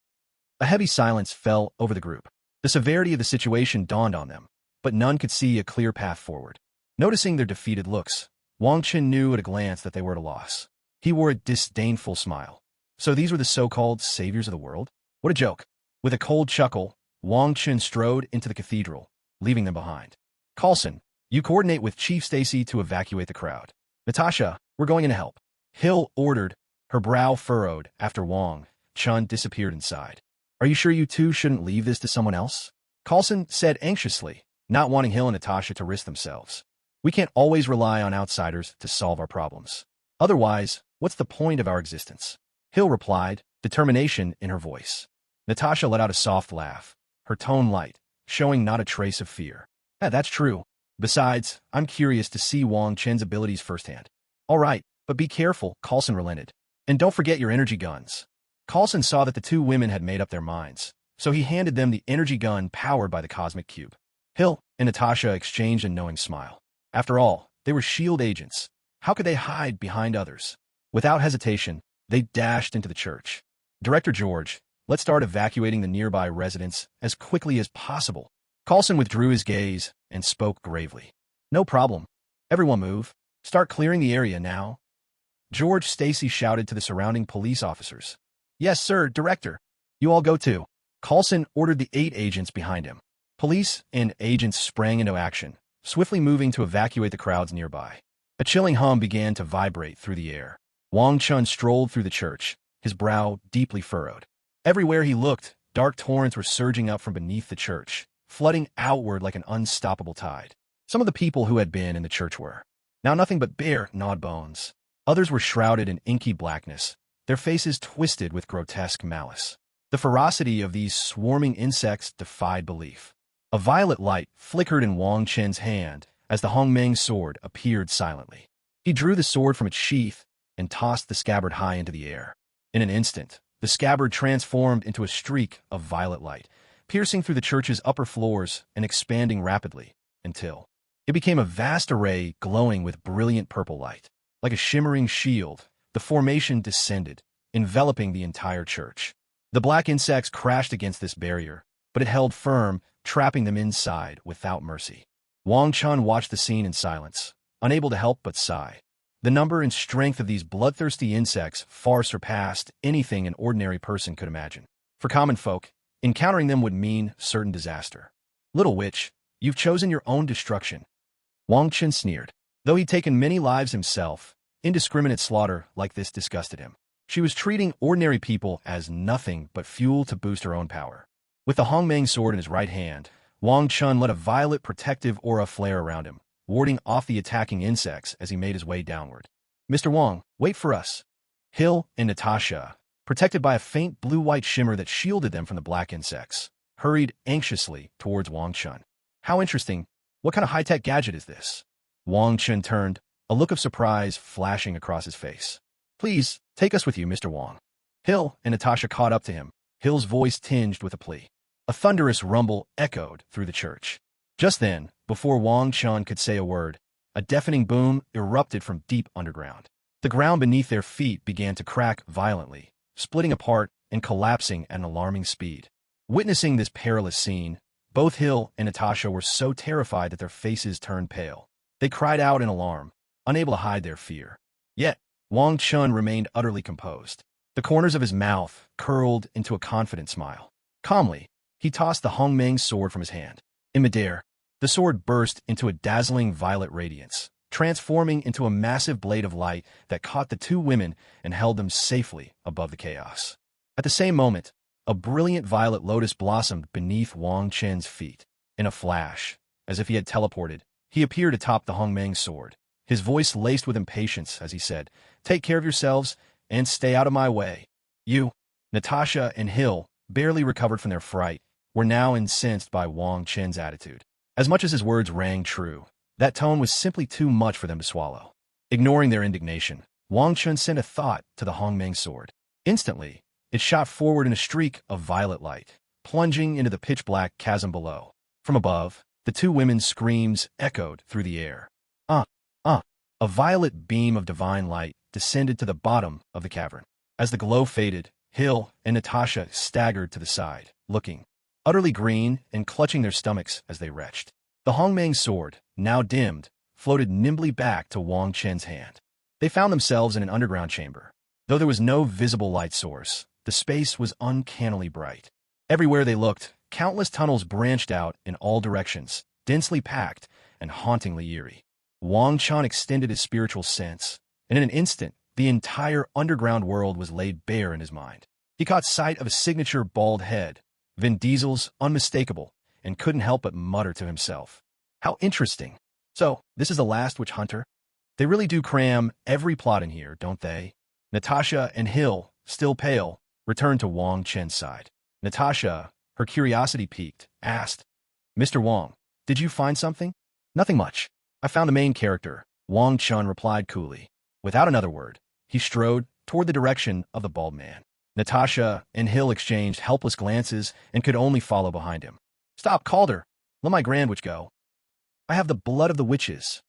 A heavy silence fell over the group. The severity of the situation dawned on them, but none could see a clear path forward. Noticing their defeated looks, Wong Chen knew at a glance that they were at a loss. He wore a disdainful smile. So these were the so-called saviors of the world? What a joke. With a cold chuckle, Wong Chen strode into the cathedral, leaving them behind. Coulson, you coordinate with Chief Stacy to evacuate the crowd. Natasha, we're going in to help. Hill ordered, her brow furrowed after Wong Chun disappeared inside. Are you sure you two shouldn't leave this to someone else? Coulson said anxiously, not wanting Hill and Natasha to risk themselves. We can't always rely on outsiders to solve our problems. Otherwise, what's the point of our existence? Hill replied, determination in her voice. Natasha let out a soft laugh, her tone light, showing not a trace of fear. Yeah, that's true. Besides, I'm curious to see Wong Chen's abilities firsthand. All right, but be careful, Coulson relented. And don't forget your energy guns. Coulson saw that the two women had made up their minds, so he handed them the energy gun powered by the cosmic cube. Hill and Natasha exchanged a knowing smile. After all, they were S.H.I.E.L.D. agents. How could they hide behind others? Without hesitation, they dashed into the church. Director George, let's start evacuating the nearby residents as quickly as possible. Coulson withdrew his gaze and spoke gravely. No problem. Everyone move. Start clearing the area now. George Stacy shouted to the surrounding police officers. Yes, sir, Director. You all go too. Coulson ordered the 8 agents behind him. Police and agents sprang into action, swiftly moving to evacuate the crowds nearby. A chilling hum began to vibrate through the air. Wong Chun strolled through the church, his brow deeply furrowed. Everywhere he looked, dark torrents were surging up from beneath the church, flooding outward like an unstoppable tide. Some of the people who had been in the church were now nothing but bare, gnawed bones. Others were shrouded in inky blackness, their faces twisted with grotesque malice. The ferocity of these swarming insects defied belief. A violet light flickered in Wang Chen's hand as the Hong Mang sword appeared silently. He drew the sword from its sheath and tossed the scabbard high into the air. In an instant, the scabbard transformed into a streak of violet light, piercing through the church's upper floors and expanding rapidly, until it became a vast array glowing with brilliant purple light. Like a shimmering shield, the formation descended, enveloping the entire church. The black insects crashed against this barrier, but it held firm, trapping them inside without mercy. Wong Chun watched the scene in silence, unable to help but sigh. The number and strength of these bloodthirsty insects far surpassed anything an ordinary person could imagine. For common folk, encountering them would mean certain disaster. Little witch, you've chosen your own destruction. Wang Chen sneered. Though he'd taken many lives himself, indiscriminate slaughter like this disgusted him. She was treating ordinary people as nothing but fuel to boost her own power. With the Hong Mang sword in his right hand, Wang Chun let a violet protective aura flare around him, warding off the attacking insects as he made his way downward. Mr. Wong, wait for us. Hill and Natasha protected by a faint blue-white shimmer that shielded them from the black insects, hurried anxiously towards Wang Chun. How interesting. What kind of high-tech gadget is this? Wang Chun turned, a look of surprise flashing across his face. Please, take us with you, Mr. Wang. Hill and Natasha caught up to him, Hill's voice tinged with a plea. A thunderous rumble echoed through the church. Just then, before Wang Chun could say a word, a deafening boom erupted from deep underground. The ground beneath their feet began to crack violently, splitting apart and collapsing at an alarming speed. Witnessing this perilous scene, both Hill and Natasha were so terrified that their faces turned pale. They cried out in alarm, unable to hide their fear. Yet, Wang Chun remained utterly composed. The corners of his mouth curled into a confident smile. Calmly, he tossed the Hong Mang sword from his hand. In midair, the sword burst into a dazzling violet radiance, transforming into a massive blade of light that caught the two women and held them safely above the chaos. At the same moment, a brilliant violet lotus blossomed beneath Wang Chen's feet. In a flash, as if he had teleported, he appeared atop the Hong Mang sword, his voice laced with impatience as he said, "Take care of yourselves and stay out of my way." You, Natasha and Hill, barely recovered from their fright, were now incensed by Wang Chen's attitude. As much as his words rang true, that tone was simply too much for them to swallow. Ignoring their indignation, Wang Chun sent a thought to the Hong Mang sword. Instantly, it shot forward in a streak of violet light, plunging into the pitch-black chasm below. From above, the two women's screams echoed through the air. A violet beam of divine light descended to the bottom of the cavern. As the glow faded, Hill and Natasha staggered to the side, looking utterly green and clutching their stomachs as they retched. The Hong Mang sword, now dimmed, floated nimbly back to Wang Chen's hand. They found themselves in an underground chamber. Though there was no visible light source, the space was uncannily bright. Everywhere they looked, countless tunnels branched out in all directions, densely packed and hauntingly eerie. Wang Chun extended his spiritual sense, and in an instant, the entire underground world was laid bare in his mind. He caught sight of a signature bald head, Vin Diesel's unmistakable, and couldn't help but mutter to himself, "How interesting. So, this is the last witch hunter? They really do cram every plot in here, don't they?" Natasha and Hill, still pale, returned to Wang Chen's side. Natasha, her curiosity piqued, asked, "Mr. Wang, did you find something?" "Nothing much. I found the main character," Wang Chun replied coolly. Without another word, he strode toward the direction of the bald man. Natasha and Hill exchanged helpless glances and could only follow behind him. "Stop, Calder! Let my grand witch go. I have the blood of the witches."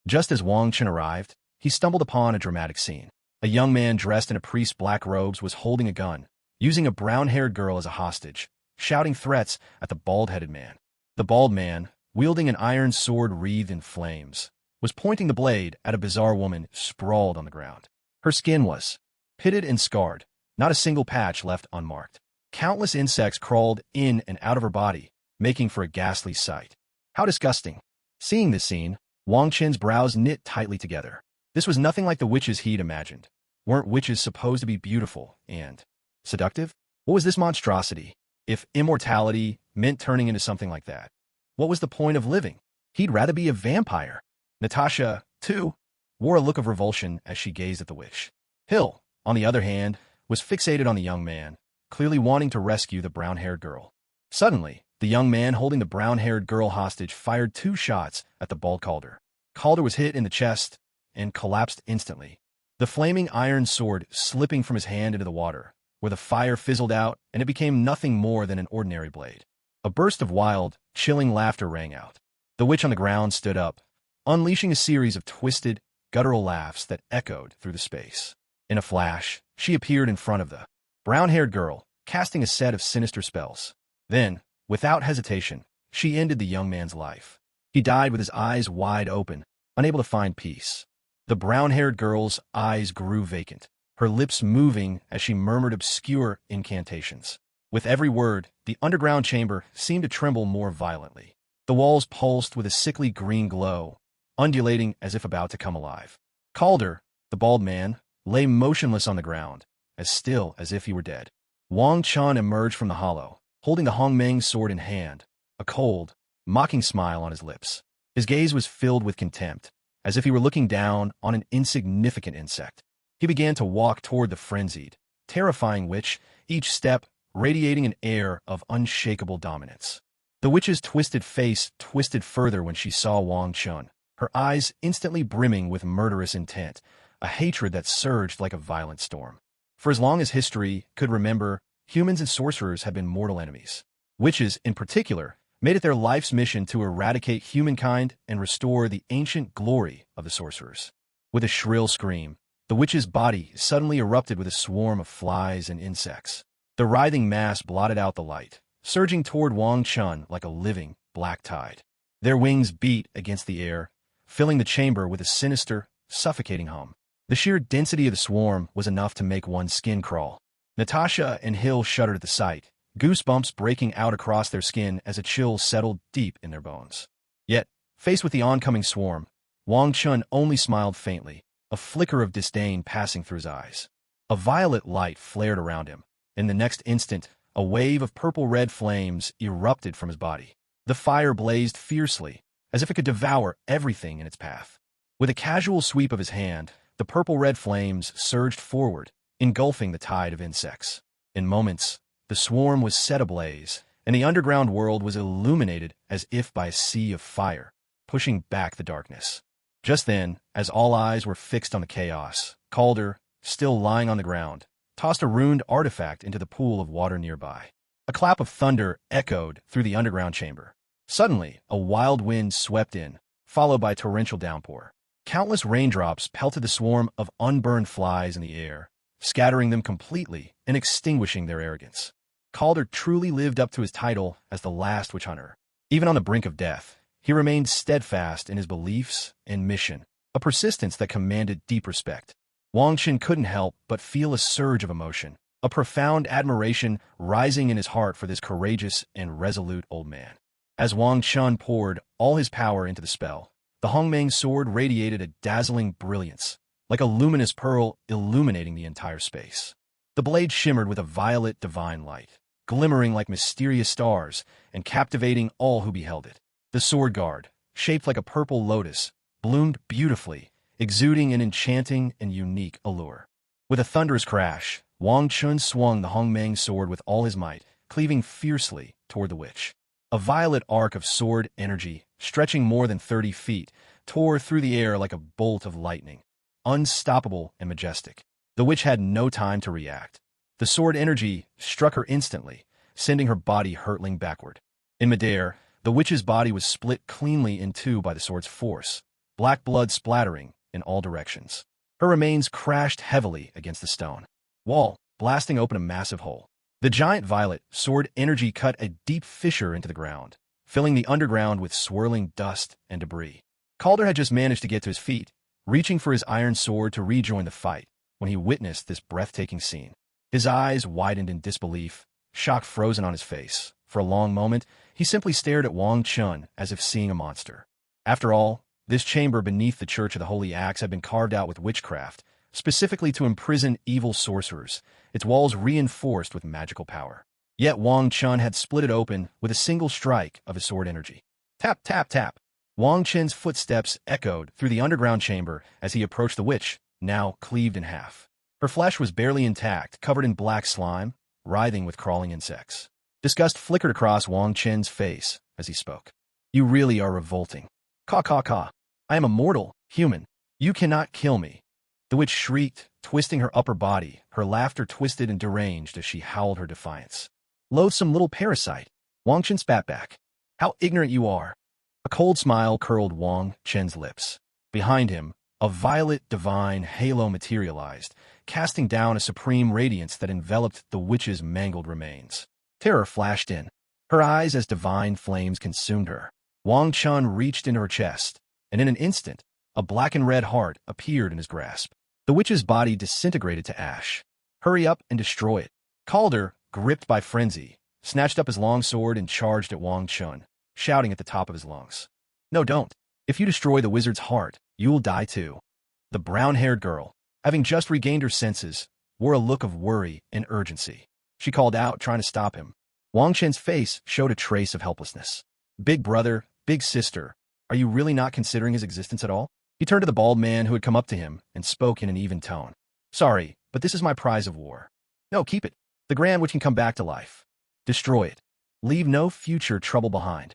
Just as Wang Chun arrived, he stumbled upon a dramatic scene. A young man dressed in a priest's black robes was holding a gun, using a brown-haired girl as a hostage, shouting threats at the bald-headed man. The bald man, wielding an iron sword wreathed in flames, was pointing the blade at a bizarre woman sprawled on the ground. Her skin was pitted and scarred, not a single patch left unmarked. Countless insects crawled in and out of her body, making for a ghastly sight. How disgusting. Seeing this scene, Wang Chen's brows knit tightly together. This was nothing like the witches he'd imagined. Weren't witches supposed to be beautiful and seductive? What was this monstrosity? If immortality meant turning into something like that, what was the point of living? He'd rather be a vampire. Natasha, too, wore a look of revulsion as she gazed at the witch. Hill, on the other hand, was fixated on the young man, clearly wanting to rescue the brown-haired girl. Suddenly, the young man holding the brown-haired girl hostage fired 2 shots at the bald Calder. Calder was hit in the chest and collapsed instantly, the flaming iron sword slipping from his hand into the water, where the fire fizzled out and it became nothing more than an ordinary blade. A burst of wild, chilling laughter rang out. The witch on the ground stood up, unleashing a series of twisted, guttural laughs that echoed through the space. In a flash, she appeared in front of the brown-haired girl, casting a set of sinister spells. Then, without hesitation, she ended the young man's life. He died with his eyes wide open, unable to find peace. The brown-haired girl's eyes grew vacant, her lips moving as she murmured obscure incantations. With every word, the underground chamber seemed to tremble more violently. The walls pulsed with a sickly green glow, undulating as if about to come alive. Calder, the bald man, lay motionless on the ground, as still as if he were dead. Wang Chun emerged from the hollow, holding the Hong Mang sword in hand, a cold, mocking smile on his lips. His gaze was filled with contempt, as if he were looking down on an insignificant insect. He began to walk toward the frenzied, terrifying witch, each step radiating an air of unshakable dominance. The witch's twisted face twisted further when she saw Wong Chun, her eyes instantly brimming with murderous intent, a hatred that surged like a violent storm. For as long as history could remember, humans and sorcerers had been mortal enemies. Witches, in particular, made it their life's mission to eradicate humankind and restore the ancient glory of the sorcerers. With a shrill scream, the witch's body suddenly erupted with a swarm of flies and insects. The writhing mass blotted out the light, surging toward Wong Chun like a living, black tide. Their wings beat against the air, filling the chamber with a sinister, suffocating hum. The sheer density of the swarm was enough to make one's skin crawl. Natasha and Hill shuddered at the sight, goosebumps breaking out across their skin as a chill settled deep in their bones. Yet, faced with the oncoming swarm, Wong Chun only smiled faintly, a flicker of disdain passing through his eyes. A violet light flared around him. In the next instant, a wave of purple-red flames erupted from his body. The fire blazed fiercely, as if it could devour everything in its path. With a casual sweep of his hand, the purple-red flames surged forward, engulfing the tide of insects. In moments, the swarm was set ablaze, and the underground world was illuminated as if by a sea of fire, pushing back the darkness. Just then, as all eyes were fixed on the chaos, Calder, still lying on the ground, tossed a ruined artifact into the pool of water nearby. A clap of thunder echoed through the underground chamber. Suddenly, a wild wind swept in, followed by a torrential downpour. Countless raindrops pelted the swarm of unburned flies in the air, scattering them completely and extinguishing their arrogance. Calder truly lived up to his title as the last witch hunter. Even on the brink of death, he remained steadfast in his beliefs and mission, a persistence that commanded deep respect. Wang Chen couldn't help but feel a surge of emotion, a profound admiration rising in his heart for this courageous and resolute old man. As Wang Chun poured all his power into the spell, the Hong Mang sword radiated a dazzling brilliance, like a luminous pearl illuminating the entire space. The blade shimmered with a violet divine light, glimmering like mysterious stars and captivating all who beheld it. The sword guard, shaped like a purple lotus, bloomed beautifully, exuding an enchanting and unique allure. With a thunderous crash, Wang Chun swung the Hong Mang sword with all his might, cleaving fiercely toward the witch. A violet arc of sword energy, stretching more than 30 feet, tore through the air like a bolt of lightning, unstoppable and majestic. The witch had no time to react. The sword energy struck her instantly, sending her body hurtling backward. In midair, the witch's body was split cleanly in two by the sword's force, black blood splattering in all directions. Her remains crashed heavily against the stone wall, blasting open a massive hole. The giant violet sword energy cut a deep fissure into the ground, filling the underground with swirling dust and debris. Calder had just managed to get to his feet, reaching for his iron sword to rejoin the fight, when he witnessed this breathtaking scene. His eyes widened in disbelief, shock frozen on his face. For a long moment, he simply stared at Wang Chun as if seeing a monster. After all, this chamber beneath the Church of the Holy Axe had been carved out with witchcraft, specifically to imprison evil sorcerers, its walls reinforced with magical power. Yet Wang Chun had split it open with a single strike of his sword energy. Tap, tap, tap. Wang Chen's footsteps echoed through the underground chamber as he approached the witch, now cleaved in half. Her flesh was barely intact, covered in black slime, writhing with crawling insects. Disgust flickered across Wang Chen's face as he spoke. You really are revolting. Caw, caw, caw. I am a mortal, human. You cannot kill me. The witch shrieked, twisting her upper body, her laughter twisted and deranged as she howled her defiance. Loathsome little parasite. Wang Chen spat back. How ignorant you are. A cold smile curled Wang Chen's lips. Behind him, a violet divine halo materialized, casting down a supreme radiance that enveloped the witch's mangled remains. Terror flashed in, her eyes as divine flames consumed her. Wang Chun reached into her chest, and in an instant, a black and red heart appeared in his grasp. The witch's body disintegrated to ash. Hurry up and destroy it. Calder, gripped by frenzy, snatched up his long sword and charged at Wang Chun, shouting at the top of his lungs. No, don't. If you destroy the wizard's heart, you will die too. The brown-haired girl, having just regained her senses, wore a look of worry and urgency. She called out, trying to stop him. Wang Chen's face showed a trace of helplessness. Big brother, big sister, are you really not considering his existence at all? He turned to the bald man who had come up to him and spoke in an even tone. Sorry, but this is my prize of war. No, keep it. The grand which can come back to life. Destroy it. Leave no future trouble behind.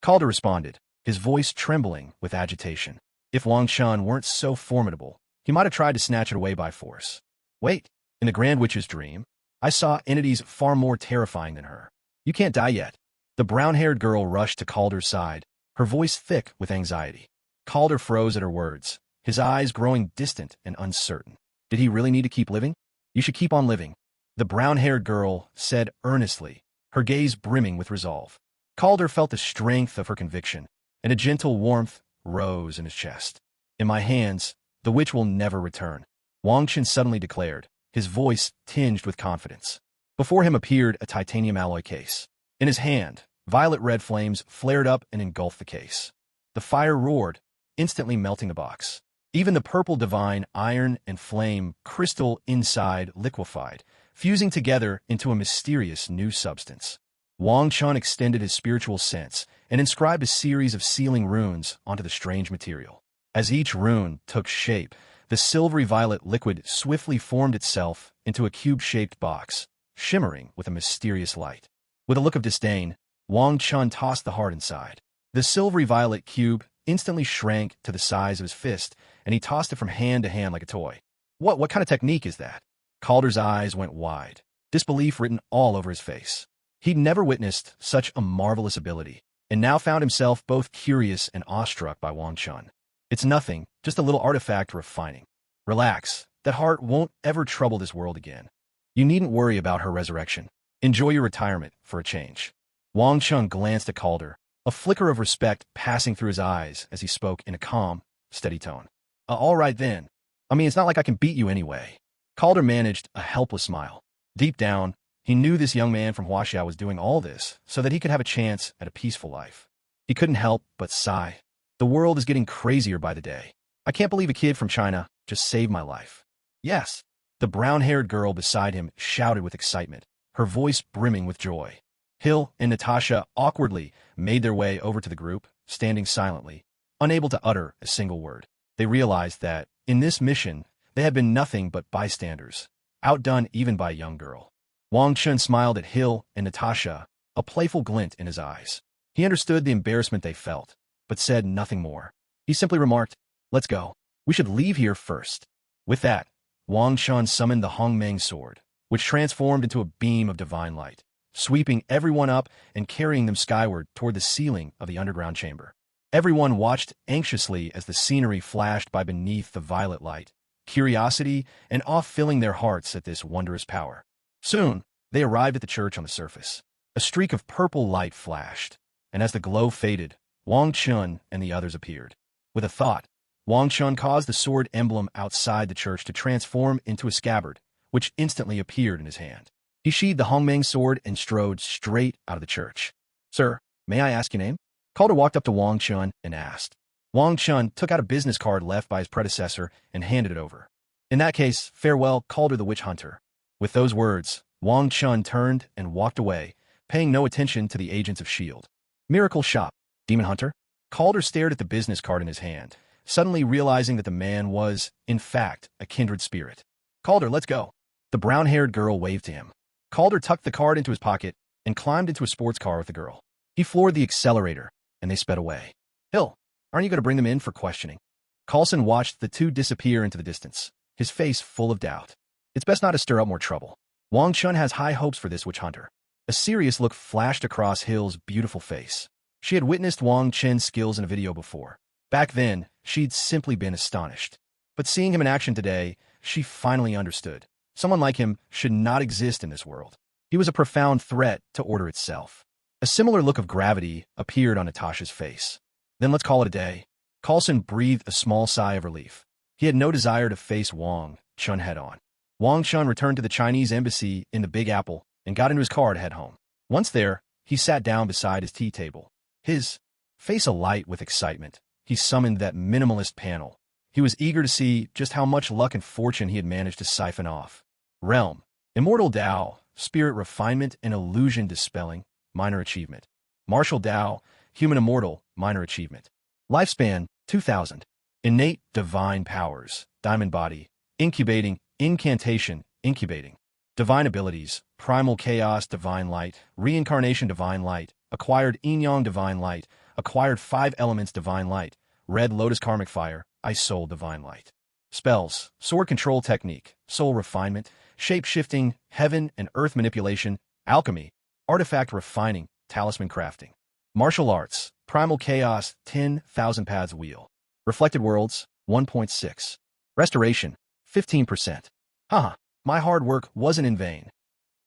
Calder responded, his voice trembling with agitation. If Wang Chun weren't so formidable, he might have tried to snatch it away by force. Wait, in the Grand Witch's dream, I saw entities far more terrifying than her. You can't die yet. The brown-haired girl rushed to Calder's side, her voice thick with anxiety. Calder froze at her words, his eyes growing distant and uncertain. Did he really need to keep living? You should keep on living, the brown-haired girl said earnestly, her gaze brimming with resolve. Calder felt the strength of her conviction, and a gentle warmth rose in his chest. In my hands, the witch will never return, Wong Chun suddenly declared, his voice tinged with confidence. Before him appeared a titanium alloy case. In his hand, violet-red flames flared up and engulfed the case. The fire roared, instantly melting the box. Even the purple divine iron and flame crystal inside liquefied, fusing together into a mysterious new substance. Wang Chun extended his spiritual sense and inscribed a series of sealing runes onto the strange material. As each rune took shape, the silvery violet liquid swiftly formed itself into a cube-shaped box, shimmering with a mysterious light. With a look of disdain, Wang Chun tossed the heart inside. The silvery violet cube instantly shrank to the size of his fist, and he tossed it from hand to hand like a toy. What kind of technique is that? Calder's eyes went wide, disbelief written all over his face. He'd never witnessed such a marvelous ability, and now found himself both curious and awestruck by Wang Chun. It's nothing, just a little artifact refining. Relax, that heart won't ever trouble this world again. You needn't worry about her resurrection. Enjoy your retirement for a change. Wang Chun glanced at Calder, a flicker of respect passing through his eyes as he spoke in a calm, steady tone. All right then. I mean, it's not like I can beat you anyway. Calder managed a helpless smile. Deep down, he knew this young man from Huaxia was doing all this so that he could have a chance at a peaceful life. He couldn't help but sigh. The world is getting crazier by the day. I can't believe a kid from China just saved my life. Yes, the brown-haired girl beside him shouted with excitement, her voice brimming with joy. Hill and Natasha awkwardly made their way over to the group, standing silently, unable to utter a single word. They realized that, in this mission, they had been nothing but bystanders, outdone even by a young girl. Wang Chun smiled at Hill and Natasha, a playful glint in his eyes. He understood the embarrassment they felt, but said nothing more. He simply remarked, "Let's go. We should leave here first." With that, Wang Chun summoned the Hong Mang sword, which transformed into a beam of divine light, sweeping everyone up and carrying them skyward toward the ceiling of the underground chamber. Everyone watched anxiously as the scenery flashed by beneath the violet light, curiosity and awe filling their hearts at this wondrous power. Soon, they arrived at the church on the surface. A streak of purple light flashed, and as the glow faded, Wang Chun and the others appeared. With a thought, Wang Chun caused the sword emblem outside the church to transform into a scabbard, which instantly appeared in his hand. He sheathed the Hong Mang sword and strode straight out of the church. "Sir, may I ask your name?" Calder walked up to Wang Chun and asked. Wang Chun took out a business card left by his predecessor and handed it over. "In that case, farewell, Calder the Witch Hunter." With those words, Wang Chun turned and walked away, paying no attention to the agents of S.H.I.E.L.D. Miracle Shop, Demon Hunter? Calder stared at the business card in his hand, suddenly realizing that the man was, in fact, a kindred spirit. "Calder, let's go." The brown-haired girl waved to him. Calder tucked the card into his pocket and climbed into a sports car with the girl. He floored the accelerator, and they sped away. "Hill, aren't you going to bring them in for questioning?" Coulson watched the two disappear into the distance, his face full of doubt. It's best not to stir up more trouble. Wang Chun has high hopes for this witch hunter. A serious look flashed across Hill's beautiful face. She had witnessed Wang Chen's skills in a video before. Back then, she'd simply been astonished. But seeing him in action today, she finally understood. Someone like him should not exist in this world. He was a profound threat to order itself. A similar look of gravity appeared on Natasha's face. "Then let's call it a day." Coulson breathed a small sigh of relief. He had no desire to face Wang Chun head-on. Wang Chun returned to the Chinese embassy in the Big Apple and got into his car to head home. Once there, he sat down beside his tea table. His face alight with excitement, he summoned that minimalist panel. He was eager to see just how much luck and fortune he had managed to siphon off. Realm, Immortal Dao, Spirit Refinement and Illusion Dispelling, minor achievement. Martial Dao, Human Immortal, minor achievement. Lifespan, 2000. Innate Divine Powers, Diamond Body, Incubating, Incantation, Incubating. Divine abilities: Primal Chaos, Divine Light; Reincarnation, Divine Light; Acquired Yin-Yang, Divine Light; Acquired 5 Elements, Divine Light; Red Lotus, Karmic Fire; Ice Soul, Divine Light. Spells: Sword Control Technique, Soul Refinement, Shape-Shifting, Heaven and Earth Manipulation, Alchemy, Artifact Refining, Talisman Crafting. Martial Arts: Primal Chaos, 10,000 Paths Wheel; Reflected Worlds, 1.6. Restoration, 15%. Haha, my hard work wasn't in vain.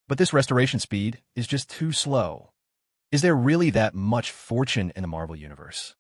But this restoration speed is just too slow. Is there really that much fortune in the Marvel Universe?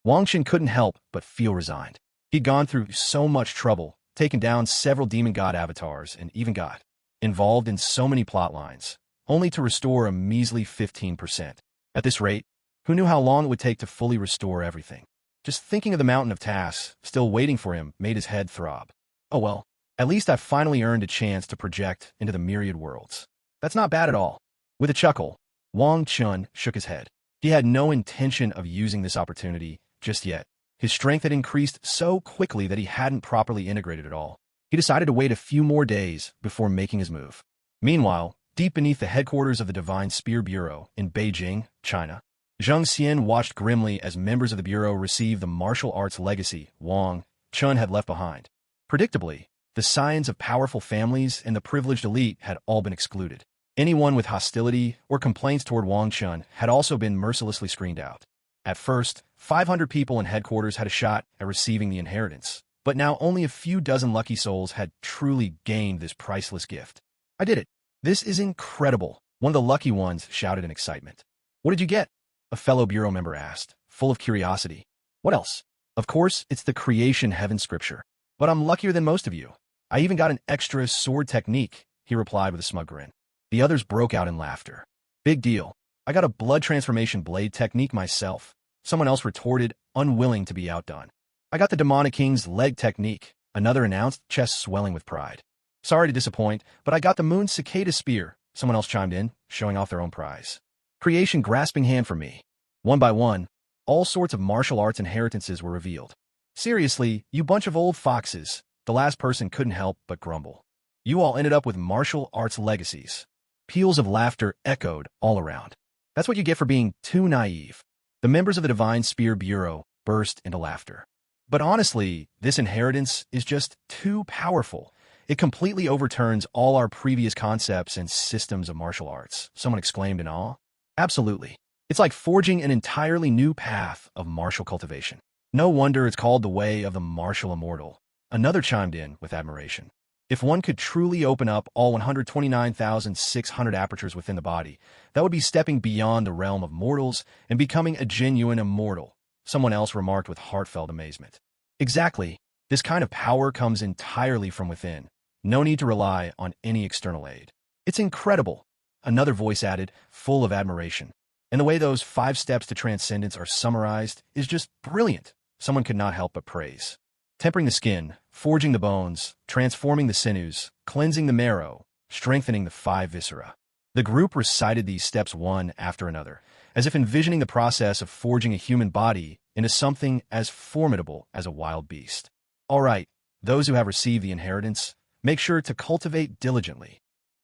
Wang Chen couldn't help but feel resigned. He'd gone through so much trouble, taken down several demon god avatars, and even got involved in so many plot lines, only to restore a measly 15%. At this rate, who knew how long it would take to fully restore everything? Just thinking of the mountain of tasks still waiting for him made his head throb. Oh well, at least I finally earned a chance to project into the myriad worlds. That's not bad at all. With a chuckle, Wong Chun shook his head. He had no intention of using this opportunity just yet. His strength had increased so quickly that he hadn't properly integrated it all. He decided to wait a few more days before making his move. Meanwhile, deep beneath the headquarters of the Divine Spear Bureau in Beijing, China, Zhang Xian watched grimly as members of the Bureau received the martial arts legacy Wang Chun had left behind. Predictably, the scions of powerful families and the privileged elite had all been excluded. Anyone with hostility or complaints toward Wang Chun had also been mercilessly screened out. At first, 500 people in headquarters had a shot at receiving the inheritance, but now only a few dozen lucky souls had truly gained this priceless gift. I did it. This is incredible, one of the lucky ones shouted in excitement. What did you get? A fellow Bureau member asked, full of curiosity. What else? Of course, it's the creation heaven scripture. But I'm luckier than most of you. I even got an extra sword technique, he replied with a smug grin. The others broke out in laughter. Big deal. I got a blood transformation blade technique myself. Someone else retorted, unwilling to be outdone. I got the demonic king's leg technique, another announced, chest swelling with pride. Sorry to disappoint, but I got the moon's cicada spear, someone else chimed in, showing off their own prize. Creation grasping hand for me. One by one, all sorts of martial arts inheritances were revealed. Seriously, you bunch of old foxes, the last person couldn't help but grumble. You all ended up with martial arts legacies. Peals of laughter echoed all around. That's what you get for being too naive. The members of the Divine Spear Bureau burst into laughter. But honestly, this inheritance is just too powerful. It completely overturns all our previous concepts and systems of martial arts, someone exclaimed in awe. Absolutely. It's like forging an entirely new path of martial cultivation. No wonder it's called the way of the martial immortal. Another chimed in with admiration. If one could truly open up all 129,600 apertures within the body, that would be stepping beyond the realm of mortals and becoming a genuine immortal, someone else remarked with heartfelt amazement. Exactly. This kind of power comes entirely from within. No need to rely on any external aid. It's incredible, another voice added, full of admiration. And the way those 5 steps to transcendence are summarized is just brilliant. Someone could not help but praise. Tempering the skin, forging the bones, transforming the sinews, cleansing the marrow, strengthening the 5 viscera. The group recited these steps one after another, as if envisioning the process of forging a human body into something as formidable as a wild beast. All right, those who have received the inheritance, make sure to cultivate diligently.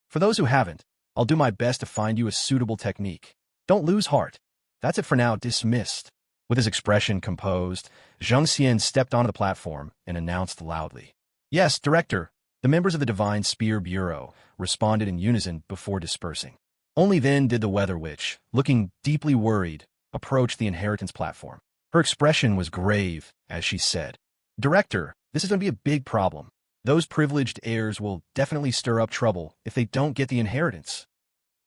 For those who haven't, I'll do my best to find you a suitable technique. Don't lose heart. That's it for now, dismissed. With his expression composed, Zhang Xian stepped onto the platform and announced loudly. Yes, Director. The members of the Divine Spear Bureau responded in unison before dispersing. Only then did the Weather Witch, looking deeply worried, approach the inheritance platform. Her expression was grave as she said, Director, this is going to be a big problem. Those privileged heirs will definitely stir up trouble if they don't get the inheritance.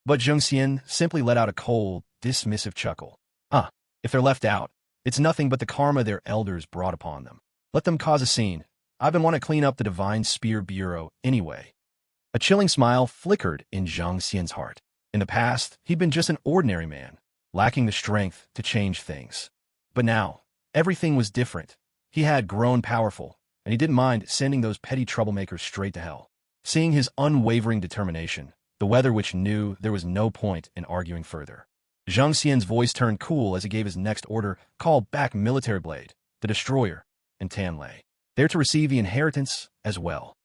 But Zhang Xian simply let out a cold, dismissive chuckle. If they're left out, it's nothing but the karma their elders brought upon them. Let them cause a scene. I've been wanting to clean up the Divine Spear Bureau anyway. A chilling smile flickered in Zhang Xian's heart. In the past, he'd been just an ordinary man, lacking the strength to change things. But now, everything was different. He had grown powerful, and he didn't mind sending those petty troublemakers straight to hell. Seeing his unwavering determination, the Weather Witch knew there was no point in arguing further. Zhang Xian's voice turned cool as he gave his next order, call back Military Blade, the Destroyer, and Tanlei. They're to receive the inheritance as well.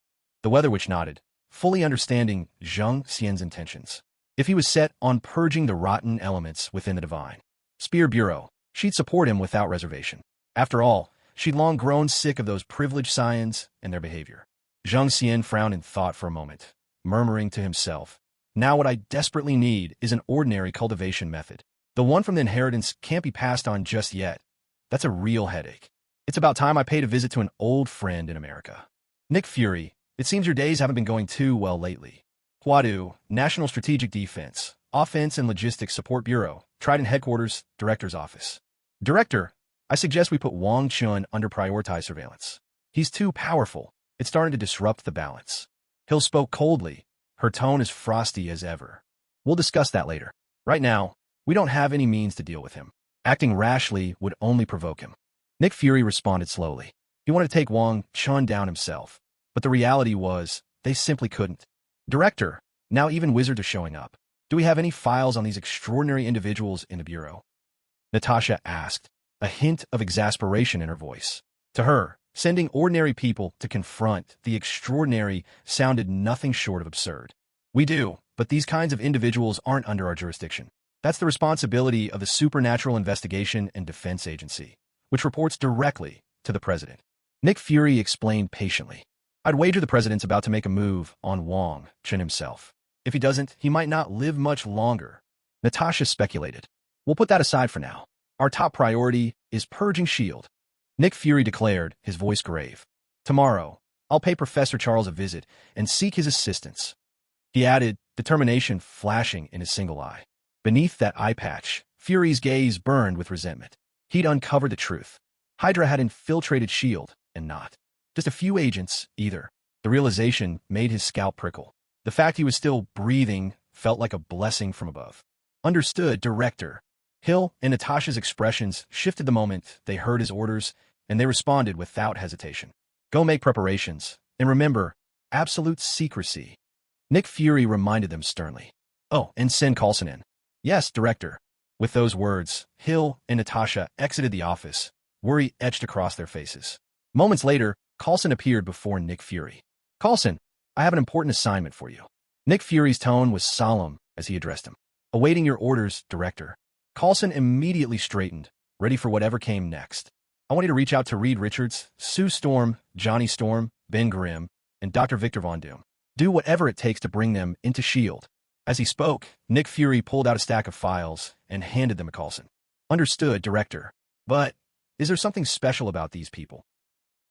The Weather Witch nodded, fully understanding Zhang Xian's intentions. If he was set on purging the rotten elements within the divine Spear Bureau, she'd support him without reservation. After all, she'd long grown sick of those privileged scions and their behavior. Zhang Xian frowned in thought for a moment, murmuring to himself, "Now what I desperately need is an ordinary cultivation method. The one from the inheritance can't be passed on just yet. That's a real headache. It's about time I paid a visit to an old friend in America." Nick Fury, it seems your days haven't been going too well lately. Huadu, National Strategic Defense, Offense and Logistics Support Bureau, Trident Headquarters, Director's Office. Director, I suggest we put Wong Chun under prioritized surveillance. He's too powerful. It's starting to disrupt the balance. Hill spoke coldly. Her tone as frosty as ever. We'll discuss that later. Right now, we don't have any means to deal with him. Acting rashly would only provoke him. Nick Fury responded slowly. He wanted to take Wong Chun down himself, but the reality was they simply couldn't. Director, now even wizards are showing up. Do we have any files on these extraordinary individuals in the Bureau? Natasha asked, a hint of exasperation in her voice. To her, sending ordinary people to confront the extraordinary sounded nothing short of absurd. We do, but these kinds of individuals aren't under our jurisdiction. That's the responsibility of the Supernatural Investigation and Defense Agency, which reports directly to the president. Nick Fury explained patiently. I'd wager the president's about to make a move on Wong Chen himself. If he doesn't, he might not live much longer. Natasha speculated. We'll put that aside for now. Our top priority is purging S.H.I.E.L.D. Nick Fury declared, his voice grave. Tomorrow, I'll pay Professor Charles a visit and seek his assistance. He added, determination flashing in his single eye. Beneath that eye patch, Fury's gaze burned with resentment. He'd uncovered the truth. Hydra had infiltrated S.H.I.E.L.D. and not just a few agents, either. The realization made his scalp prickle. The fact he was still breathing felt like a blessing from above. Understood, Director. Hill and Natasha's expressions shifted the moment they heard his orders, and they responded without hesitation. Go make preparations, and remember, absolute secrecy. Nick Fury reminded them sternly. Oh, and send Coulson in. Yes, Director. With those words, Hill and Natasha exited the office, worry etched across their faces. Moments later, Coulson appeared before Nick Fury. Coulson, I have an important assignment for you. Nick Fury's tone was solemn as he addressed him. Awaiting your orders, Director. Coulson immediately straightened, ready for whatever came next. I want you to reach out to Reed Richards, Sue Storm, Johnny Storm, Ben Grimm, and Dr. Victor Von Doom. Do whatever it takes to bring them into S.H.I.E.L.D. As he spoke, Nick Fury pulled out a stack of files and handed them to Coulson. Understood, Director. But is there something special about these people?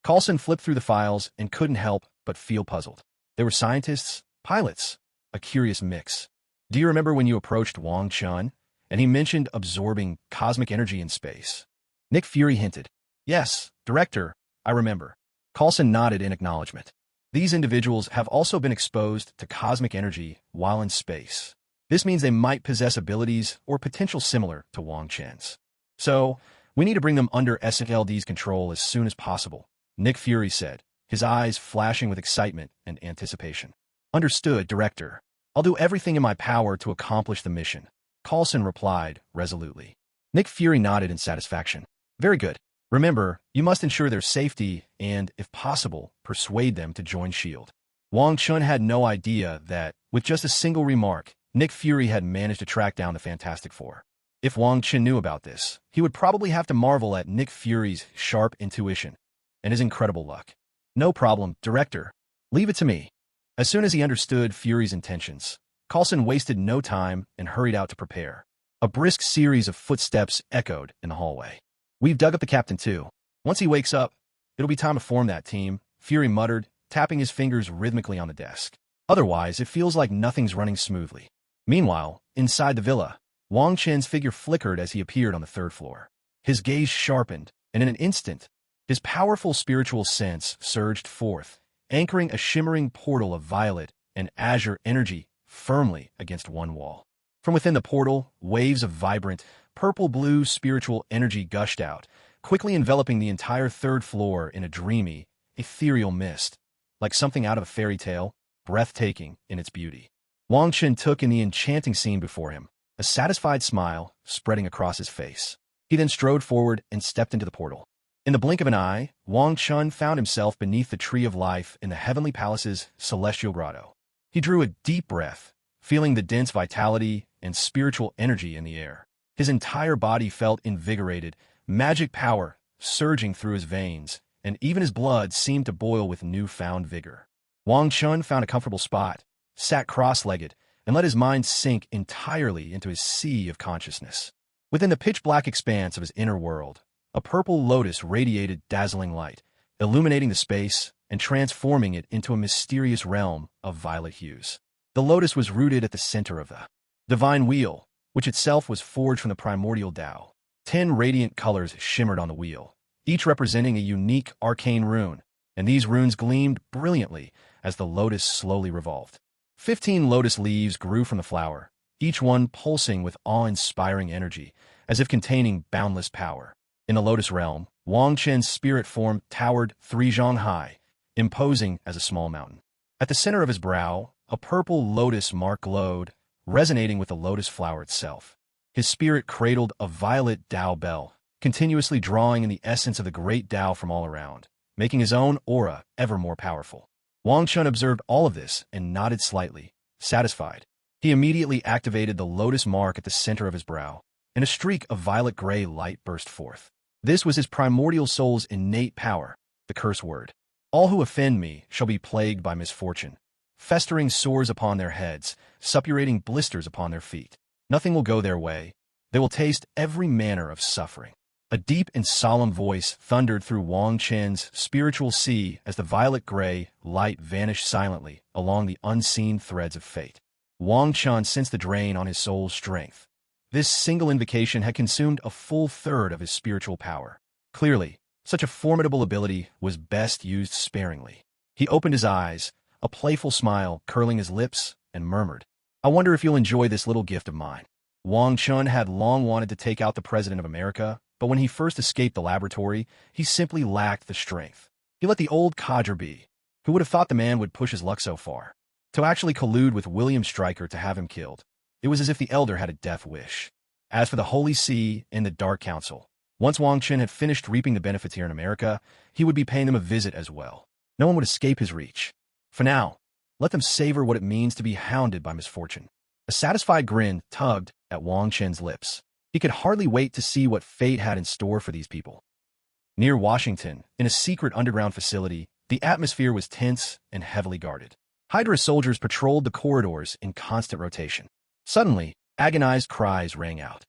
Coulson flipped through the files and couldn't help but feel puzzled. They were scientists, pilots, a curious mix. Do you remember when you approached Wong Chun, and he mentioned absorbing cosmic energy in space? Nick Fury hinted. Yes, Director, I remember. Coulson nodded in acknowledgement. These individuals have also been exposed to cosmic energy while in space. This means they might possess abilities or potential similar to Wong Chen's. So, we need to bring them under S.H.I.E.L.D's control as soon as possible, Nick Fury said, his eyes flashing with excitement and anticipation. Understood, Director. I'll do everything in my power to accomplish the mission, Coulson replied resolutely. Nick Fury nodded in satisfaction. Very good. Remember, you must ensure their safety and, if possible, persuade them to join S.H.I.E.L.D. Wong Chun had no idea that, with just a single remark, Nick Fury had managed to track down the Fantastic Four. If Wong Chun knew about this, he would probably have to marvel at Nick Fury's sharp intuition and his incredible luck. No problem, Director. Leave it to me. As soon as he understood Fury's intentions, Coulson wasted no time and hurried out to prepare. A brisk series of footsteps echoed in the hallway. We've dug up the captain too. Once he wakes up, it'll be time to form that team, Fury muttered, tapping his fingers rhythmically on the desk. Otherwise, it feels like nothing's running smoothly. Meanwhile, inside the villa, Wong Chen's figure flickered as he appeared on the third floor. His gaze sharpened, and in an instant, his powerful spiritual sense surged forth, anchoring a shimmering portal of violet and azure energy firmly against one wall. From within the portal, waves of vibrant, purple-blue spiritual energy gushed out, quickly enveloping the entire third floor in a dreamy, ethereal mist, like something out of a fairy tale, breathtaking in its beauty. Wong Chen took in the enchanting scene before him, a satisfied smile spreading across his face. He then strode forward and stepped into the portal. In the blink of an eye, Wong Chun found himself beneath the Tree of Life in the Heavenly Palace's celestial grotto. He drew a deep breath, feeling the dense vitality and spiritual energy in the air. His entire body felt invigorated, magic power surging through his veins, and even his blood seemed to boil with newfound vigor. Wong Chun found a comfortable spot, sat cross-legged, and let his mind sink entirely into his sea of consciousness. Within the pitch-black expanse of his inner world, a purple lotus radiated dazzling light, illuminating the space and transforming it into a mysterious realm of violet hues. The lotus was rooted at the center of the divine wheel, which itself was forged from the primordial Tao. 10 radiant colors shimmered on the wheel, each representing a unique arcane rune, and these runes gleamed brilliantly as the lotus slowly revolved. 15 lotus leaves grew from the flower, each one pulsing with awe-inspiring energy, as if containing boundless power. In the lotus realm, Wang Chen's spirit form towered 3 zhang high, imposing as a small mountain. At the center of his brow, a purple lotus mark glowed, resonating with the lotus flower itself. His spirit cradled a violet Tao bell, continuously drawing in the essence of the great Tao from all around, making his own aura ever more powerful. Wang Chun observed all of this and nodded slightly, satisfied. He immediately activated the lotus mark at the center of his brow, and a streak of violet-gray light burst forth. This was his primordial soul's innate power, the curse word. All who offend me shall be plagued by misfortune, festering sores upon their heads, suppurating blisters upon their feet. Nothing will go their way. They will taste every manner of suffering. A deep and solemn voice thundered through Wang Chen's spiritual sea as the violet-gray light vanished silently along the unseen threads of fate. Wang Chun sensed the drain on his soul's strength. This single invocation had consumed a full third of his spiritual power. Clearly, such a formidable ability was best used sparingly. He opened his eyes, a playful smile curling his lips, and murmured, "I wonder if you'll enjoy this little gift of mine." Wang Chun had long wanted to take out the President of America, but when he first escaped the laboratory, he simply lacked the strength. He let the old codger be. Who would have thought the man would push his luck so far? To actually collude with William Stryker to have him killed. It was as if the elder had a death wish. As for the Holy See and the Dark Council, once Wang Chen had finished reaping the benefits here in America, he would be paying them a visit as well. No one would escape his reach. For now, let them savor what it means to be hounded by misfortune. A satisfied grin tugged at Wang Chen's lips. He could hardly wait to see what fate had in store for these people. Near Washington, in a secret underground facility, the atmosphere was tense and heavily guarded. Hydra soldiers patrolled the corridors in constant rotation. Suddenly, agonized cries rang out.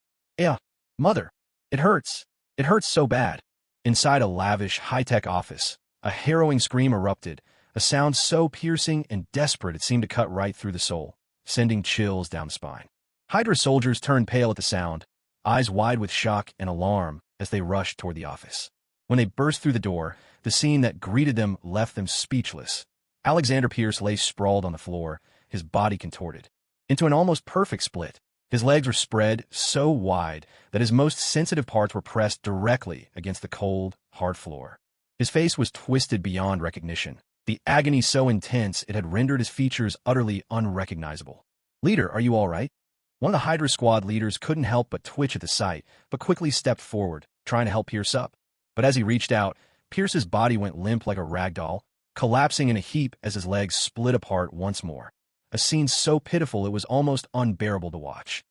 Mother, it hurts. It hurts so bad." Inside a lavish, high-tech office, a harrowing scream erupted, a sound so piercing and desperate it seemed to cut right through the soul, sending chills down the spine. Hydra soldiers turned pale at the sound, eyes wide with shock and alarm as they rushed toward the office. When they burst through the door, the scene that greeted them left them speechless. Alexander Pierce lay sprawled on the floor, his body contorted into an almost perfect split. His legs were spread so wide that his most sensitive parts were pressed directly against the cold, hard floor. His face was twisted beyond recognition, the agony so intense it had rendered his features utterly unrecognizable. "Leader, are you all right?" One of the Hydra squad leaders couldn't help but twitch at the sight, but quickly stepped forward, trying to help Pierce up. But as he reached out, Pierce's body went limp like a rag doll, collapsing in a heap as his legs split apart once more. A scene so pitiful it was almost unbearable to watch.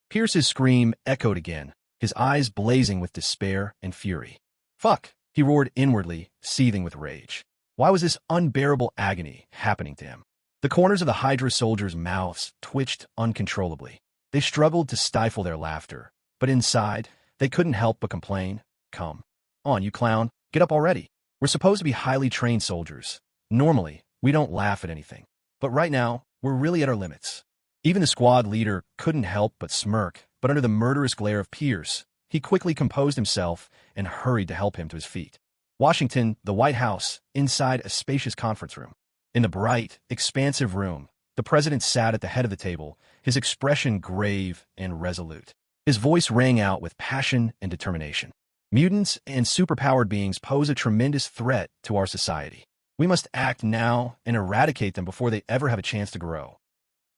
Pierce's scream echoed again, his eyes blazing with despair and fury. "Fuck!" he roared inwardly, seething with rage. Why was this unbearable agony happening to him? The corners of the Hydra soldiers' mouths twitched uncontrollably. They struggled to stifle their laughter, but inside, they couldn't help but complain. "Come on, you clown, get up already. We're supposed to be highly trained soldiers. Normally, we don't laugh at anything. But right now, we're really at our limits." Even the squad leader couldn't help but smirk, but under the murderous glare of Pierce, he quickly composed himself and hurried to help him to his feet. Washington, the White House, inside a spacious conference room. In the bright, expansive room, the president sat at the head of the table, his expression grave and resolute. His voice rang out with passion and determination. "Mutants and superpowered beings pose a tremendous threat to our society. We must act now and eradicate them before they ever have a chance to grow."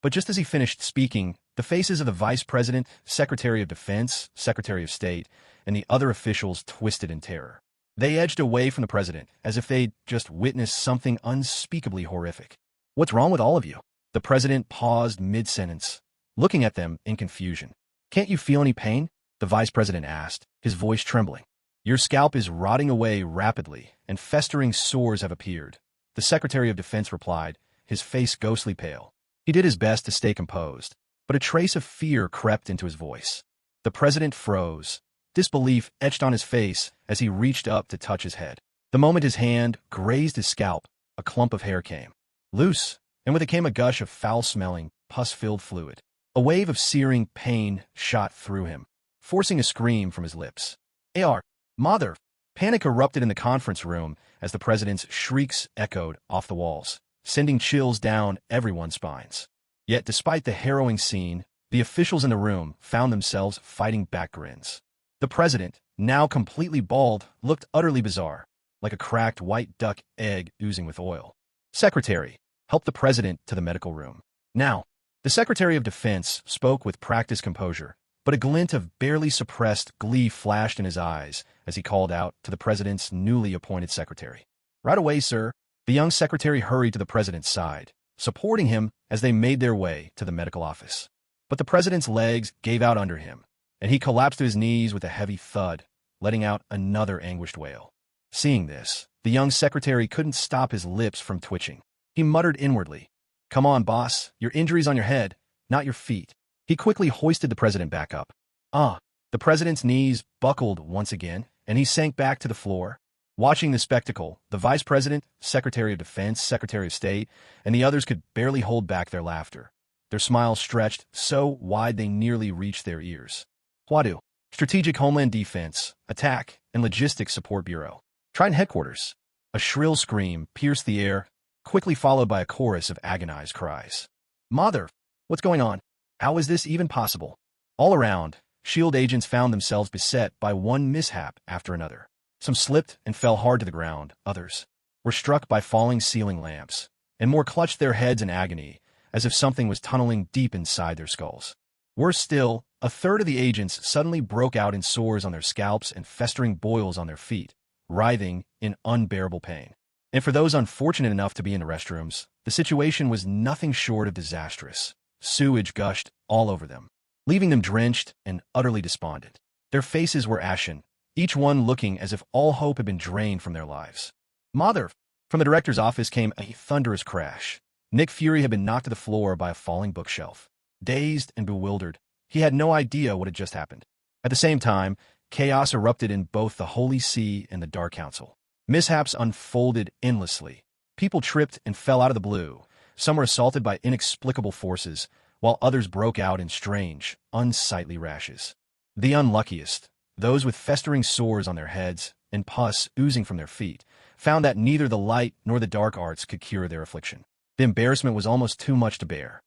But just as he finished speaking, the faces of the Vice President, Secretary of Defense, Secretary of State, and the other officials twisted in terror. They edged away from the president, as if they'd just witnessed something unspeakably horrific. What's wrong with all of you? The president paused mid-sentence, looking at them in confusion. Can't you feel any pain? The vice president asked, his voice trembling. Your scalp is rotting away rapidly, and festering sores have appeared. The Secretary of Defense replied, his face ghostly pale. He did his best to stay composed, but a trace of fear crept into his voice. The president froze, disbelief etched on his face as he reached up to touch his head. The moment his hand grazed his scalp, a clump of hair came loose, and with it came a gush of foul-smelling, pus-filled fluid. A wave of searing pain shot through him, forcing a scream from his lips. "AR, mother!" Panic erupted in the conference room as the president's shrieks echoed off the walls, sending chills down everyone's spines. Yet despite the harrowing scene, the officials in the room found themselves fighting back grins. The president, now completely bald, looked utterly bizarre, like a cracked white duck egg oozing with oil. Secretary, help the president to the medical room. Now, the Secretary of Defense spoke with practiced composure, but a glint of barely suppressed glee flashed in his eyes as he called out to the president's newly appointed secretary. Right away, sir. The young secretary hurried to the president's side, supporting him as they made their way to the medical office. But the president's legs gave out under him, and he collapsed to his knees with a heavy thud, letting out another anguished wail. Seeing this, the young secretary couldn't stop his lips from twitching. He muttered inwardly, "Come on, boss, your injury's on your head, not your feet." He quickly hoisted the president back up. The president's knees buckled once again, and he sank back to the floor. Watching the spectacle, the vice president, Secretary of Defense, Secretary of State, and the others could barely hold back their laughter. Their smiles stretched so wide they nearly reached their ears. Huadu, Strategic Homeland Defense, Attack, and Logistics Support Bureau. Triton Headquarters. A shrill scream pierced the air, quickly followed by a chorus of agonized cries. Mother, what's going on? How is this even possible? All around, S.H.I.E.L.D. agents found themselves beset by one mishap after another. Some slipped and fell hard to the ground, others were struck by falling ceiling lamps, and more clutched their heads in agony, as if something was tunneling deep inside their skulls. Worse still, a third of the agents suddenly broke out in sores on their scalps and festering boils on their feet, writhing in unbearable pain. And for those unfortunate enough to be in the restrooms, the situation was nothing short of disastrous. Sewage gushed all over them, leaving them drenched and utterly despondent. Their faces were ashen, each one looking as if all hope had been drained from their lives. Mother! From the director's office came a thunderous crash. Nick Fury had been knocked to the floor by a falling bookshelf. Dazed and bewildered, he had no idea what had just happened. At the same time, chaos erupted in both the Holy See and the Dark Council. Mishaps unfolded endlessly. People tripped and fell out of the blue. Some were assaulted by inexplicable forces, while others broke out in strange, unsightly rashes. The unluckiest, those with festering sores on their heads and pus oozing from their feet, found that neither the light nor the dark arts could cure their affliction. The embarrassment was almost too much to bear.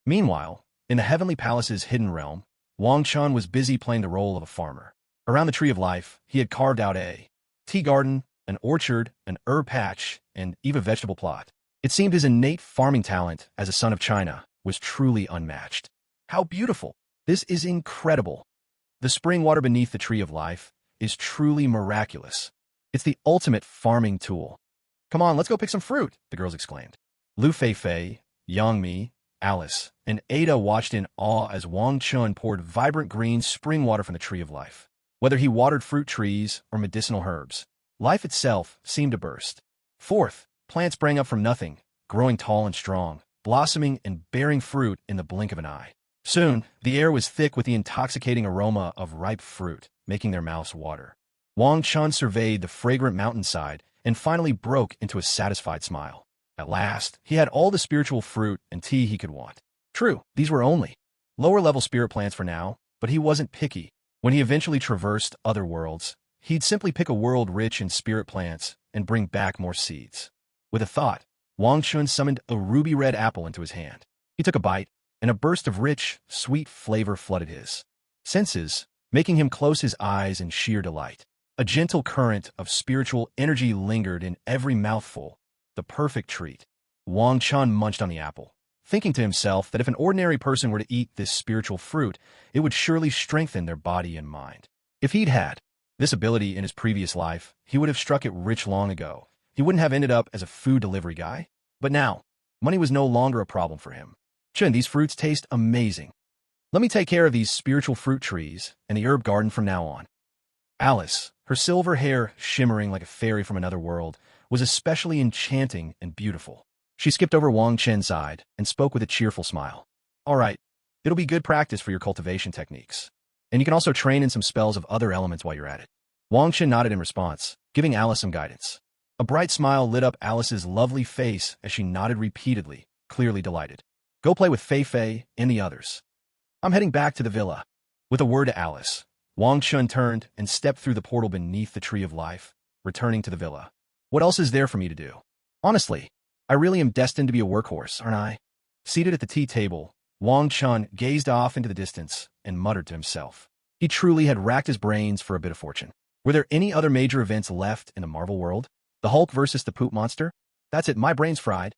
Meanwhile, in the Heavenly Palace's hidden realm, Wong Chun was busy playing the role of a farmer. Around the Tree of Life, he had carved out a tea garden, an orchard, an herb patch, and even a vegetable plot. It seemed his innate farming talent as a son of China was truly unmatched. How beautiful! This is incredible. The spring water beneath the Tree of Life is truly miraculous. It's the ultimate farming tool. Come on, let's go pick some fruit, the girls exclaimed. Lu Fei, Yang Mi, Alice, and Ada watched in awe as Wang Chun poured vibrant green spring water from the Tree of Life. Whether he watered fruit trees or medicinal herbs, life itself seemed to burst forth. Plants sprang up from nothing, growing tall and strong, blossoming and bearing fruit in the blink of an eye. Soon, the air was thick with the intoxicating aroma of ripe fruit, making their mouths water. Wang Chun surveyed the fragrant mountainside and finally broke into a satisfied smile. At last, he had all the spiritual fruit and tea he could want. True, these were only lower-level spirit plants for now, but he wasn't picky. When he eventually traversed other worlds, he'd simply pick a world rich in spirit plants and bring back more seeds. With a thought, Wang Chun summoned a ruby-red apple into his hand. He took a bite, and a burst of rich, sweet flavor flooded his senses, making him close his eyes in sheer delight. A gentle current of spiritual energy lingered in every mouthful, the perfect treat. Wang Chun munched on the apple, thinking to himself that if an ordinary person were to eat this spiritual fruit, it would surely strengthen their body and mind. If he'd had this ability in his previous life, he would have struck it rich long ago. He wouldn't have ended up as a food delivery guy. But now, Money was no longer a problem for him. Chun, these fruits taste amazing. Let me take care of these spiritual fruit trees and the herb garden from now on. Alice, her silver hair shimmering like a fairy from another world, was especially enchanting and beautiful. She skipped over Wang Chen's side and spoke with a cheerful smile. All right, it'll be good practice for your cultivation techniques. And you can also train in some spells of other elements while you're at it. Wang Chen nodded in response, giving Alice some guidance. A bright smile lit up Alice's lovely face as she nodded repeatedly, clearly delighted. Go play with Fei Fei and the others. I'm heading back to the villa. With a word to Alice, Wang Chun turned and stepped through the portal beneath the Tree of Life, returning to the villa. What else is there for me to do? Honestly, I really am destined to be a workhorse, aren't I? Seated at the tea table, Wang Chun gazed off into the distance and muttered to himself. He truly had racked his brains for a bit of fortune. Were there any other major events left in the Marvel world? The Hulk versus the poop monster? That's it, my brain's fried.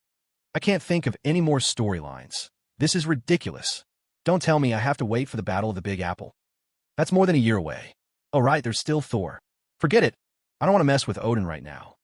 I can't think of any more storylines. This is ridiculous. Don't tell me I have to wait for the Battle of the Big Apple. That's more than a year away. Oh right, there's still Thor. Forget it. I don't want to mess with Odin right now.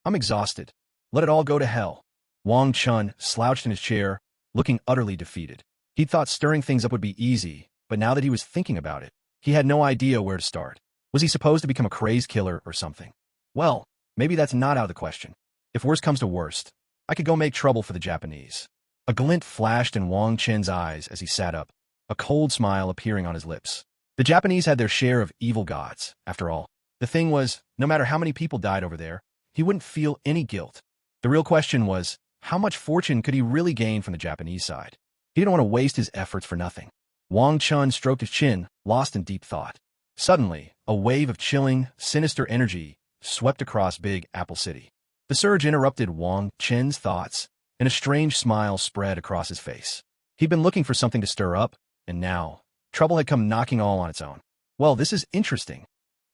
I'm exhausted. Let it all go to hell. Wang Chun slouched in his chair, looking utterly defeated. He'd thought stirring things up would be easy, but now that he was thinking about it, he had no idea where to start. Was he supposed to become a craze killer or something? Well, maybe that's not out of the question. If worst comes to worst, I could go make trouble for the Japanese. A glint flashed in Wang Chen's eyes as he sat up, a cold smile appearing on his lips. The Japanese had their share of evil gods, after all. The thing was, no matter how many people died over there, he wouldn't feel any guilt. The real question was, how much fortune could he really gain from the Japanese side? He didn't want to waste his efforts for nothing. Wang Chun stroked his chin, lost in deep thought. Suddenly, a wave of chilling, sinister energy swept across Big Apple City. The surge interrupted Wang Chen's thoughts, and a strange smile spread across his face. He'd been looking for something to stir up, and now, trouble had come knocking all on its own. Well, this is interesting.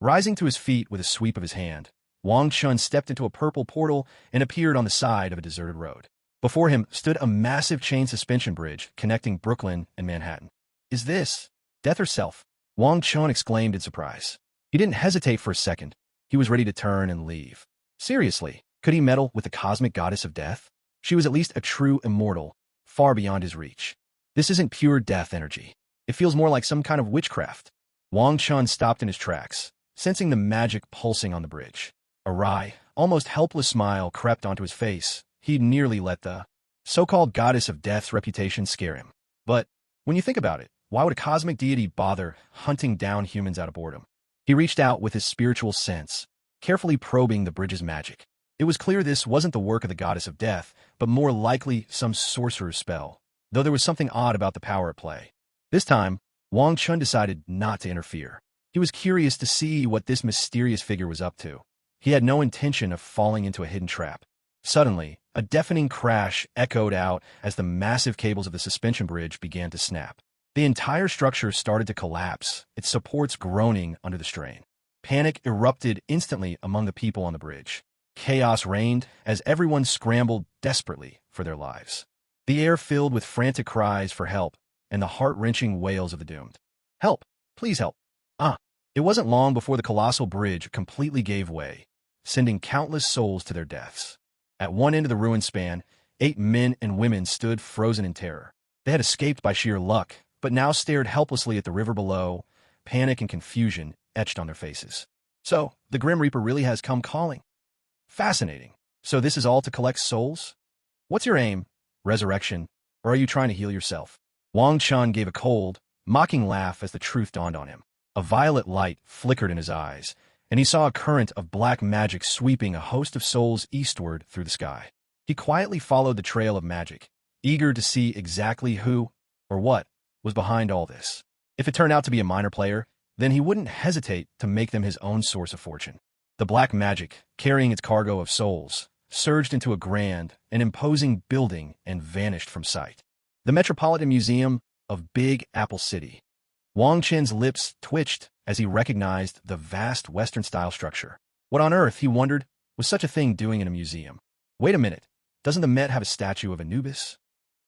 Rising to his feet with a sweep of his hand, Wang Chun stepped into a purple portal and appeared on the side of a deserted road. Before him stood a massive chain suspension bridge connecting Brooklyn and Manhattan. Is this death herself? Wang Chun exclaimed in surprise. He didn't hesitate for a second. He was ready to turn and leave. Seriously, could he meddle with the cosmic goddess of death? She was at least a true immortal, far beyond his reach. This isn't pure death energy. It feels more like some kind of witchcraft. Wang Chun stopped in his tracks, sensing the magic pulsing on the bridge. A wry, almost helpless smile crept onto his face. He'd nearly let the so-called goddess of death's reputation scare him. But when you think about it, why would a cosmic deity bother hunting down humans out of boredom? He reached out with his spiritual sense, carefully probing the bridge's magic. It was clear this wasn't the work of the goddess of death, but more likely some sorcerer's spell, though there was something odd about the power at play. This time, Wang Chun decided not to interfere. He was curious to see what this mysterious figure was up to. He had no intention of falling into a hidden trap. Suddenly, a deafening crash echoed out as the massive cables of the suspension bridge began to snap. The entire structure started to collapse, its supports groaning under the strain. Panic erupted instantly among the people on the bridge. Chaos reigned as everyone scrambled desperately for their lives. The air filled with frantic cries for help and the heart-wrenching wails of the doomed. Help! Please help! It wasn't long before the colossal bridge completely gave way, sending countless souls to their deaths. At one end of the ruined span, 8 men and women stood frozen in terror. They had escaped by sheer luck, but now stared helplessly at the river below, panic and confusion etched on their faces. So, the Grim Reaper really has come calling. Fascinating. So this is all to collect souls? What's your aim? Resurrection? Or are you trying to heal yourself? Wang Chun gave a cold, mocking laugh as the truth dawned on him. A violet light flickered in his eyes, and he saw a current of black magic sweeping a host of souls eastward through the sky. He quietly followed the trail of magic, eager to see exactly who, or what, was behind all this. If it turned out to be a minor player, then he wouldn't hesitate to make them his own source of fortune. The black magic, carrying its cargo of souls, surged into a grand and imposing building and vanished from sight. The Metropolitan Museum of Big Apple City. Wang Chen's lips twitched as he recognized the vast Western-style structure. What on earth, he wondered, was such a thing doing in a museum? Wait a minute, doesn't the Met have a statue of Anubis?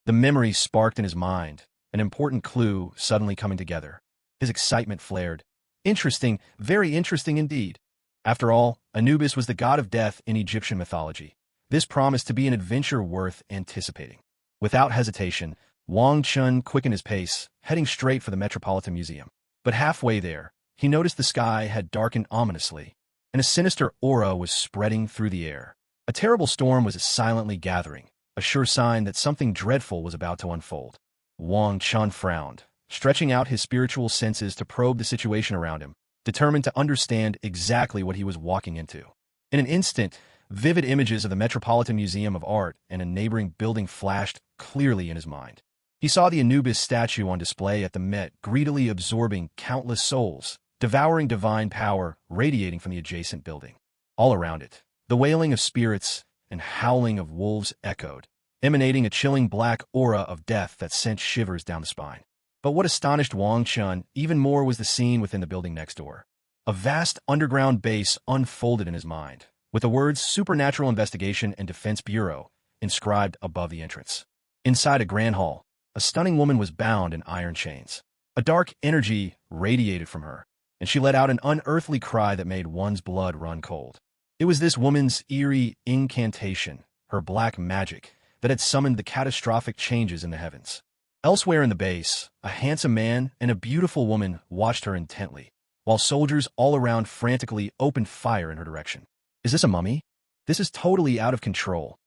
The memory sparked in his mind, an important clue suddenly coming together. His excitement flared. Interesting, very interesting indeed. After all, Anubis was the god of death in Egyptian mythology. This promised to be an adventure worth anticipating. Without hesitation, Wong Chun quickened his pace, heading straight for the Metropolitan Museum. But halfway there, he noticed the sky had darkened ominously, and a sinister aura was spreading through the air. A terrible storm was silently gathering, a sure sign that something dreadful was about to unfold. Wong Chun frowned, stretching out his spiritual senses to probe the situation around him, determined to understand exactly what he was walking into. In an instant, vivid images of the Metropolitan Museum of Art and a neighboring building flashed clearly in his mind. He saw the Anubis statue on display at the Met greedily absorbing countless souls, devouring divine power radiating from the adjacent building. All around it, the wailing of spirits and howling of wolves echoed, emanating a chilling black aura of death that sent shivers down the spine. But what astonished Wang Chen even more was the scene within the building next door. A vast underground base unfolded in his mind, with the words Supernatural Investigation and Defense Bureau inscribed above the entrance. Inside a grand hall, a stunning woman was bound in iron chains. A dark energy radiated from her, and she let out an unearthly cry that made one's blood run cold. It was this woman's eerie incantation, her black magic, that had summoned the catastrophic changes in the heavens. Elsewhere in the base, a handsome man and a beautiful woman watched her intently, while soldiers all around frantically opened fire in her direction. Is this a mummy? This is totally out of control.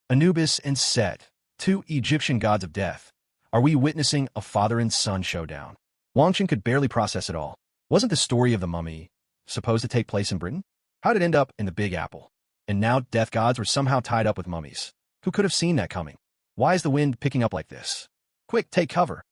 Anubis and Set, two Egyptian gods of death. Are we witnessing a father and son showdown? Wang Chen could barely process it all. Wasn't the story of the mummy supposed to take place in Britain? How did it end up in the Big Apple? And now death gods were somehow tied up with mummies. Who could have seen that coming? Why is the wind picking up like this? Quick, take cover.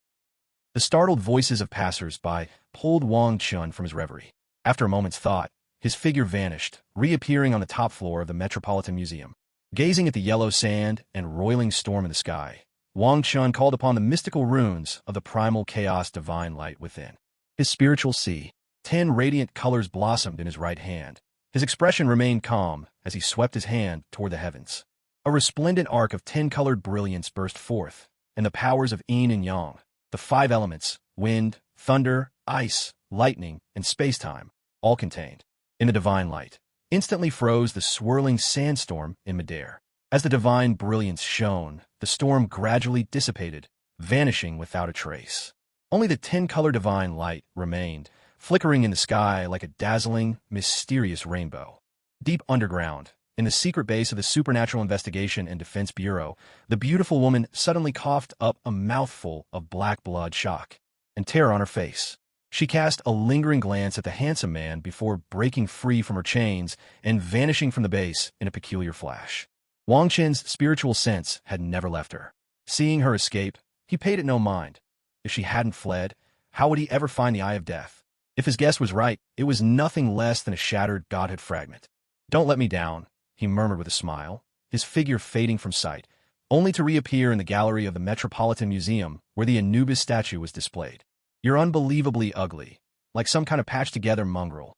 The startled voices of passers-by pulled Wang Chun from his reverie. After a moment's thought, his figure vanished, reappearing on the top floor of the Metropolitan Museum. Gazing at the yellow sand and roiling storm in the sky, Wang Chun called upon the mystical runes of the primal chaos divine light within. His spiritual sea, 10 radiant colors blossomed in his right hand. His expression remained calm as he swept his hand toward the heavens. A resplendent arc of 10-colored brilliance burst forth, and the powers of yin and yang, the 5 elements, wind, thunder, ice, lightning, and space-time, all contained in the divine light, instantly froze the swirling sandstorm in midair. As the divine brilliance shone, the storm gradually dissipated, vanishing without a trace. Only the 10-color divine light remained, flickering in the sky like a dazzling, mysterious rainbow. Deep underground, in the secret base of the Supernatural Investigation and Defense Bureau, the beautiful woman suddenly coughed up a mouthful of black blood shock and terror on her face. She cast a lingering glance at the handsome man before breaking free from her chains and vanishing from the base in a peculiar flash. Wang Chen's spiritual sense had never left her. Seeing her escape, he paid it no mind. If she hadn't fled, how would he ever find the Eye of Death? If his guess was right, it was nothing less than a shattered godhood fragment. Don't let me down, he murmured with a smile, his figure fading from sight, only to reappear in the gallery of the Metropolitan Museum where the Anubis statue was displayed. You're unbelievably ugly, like some kind of patched-together mongrel.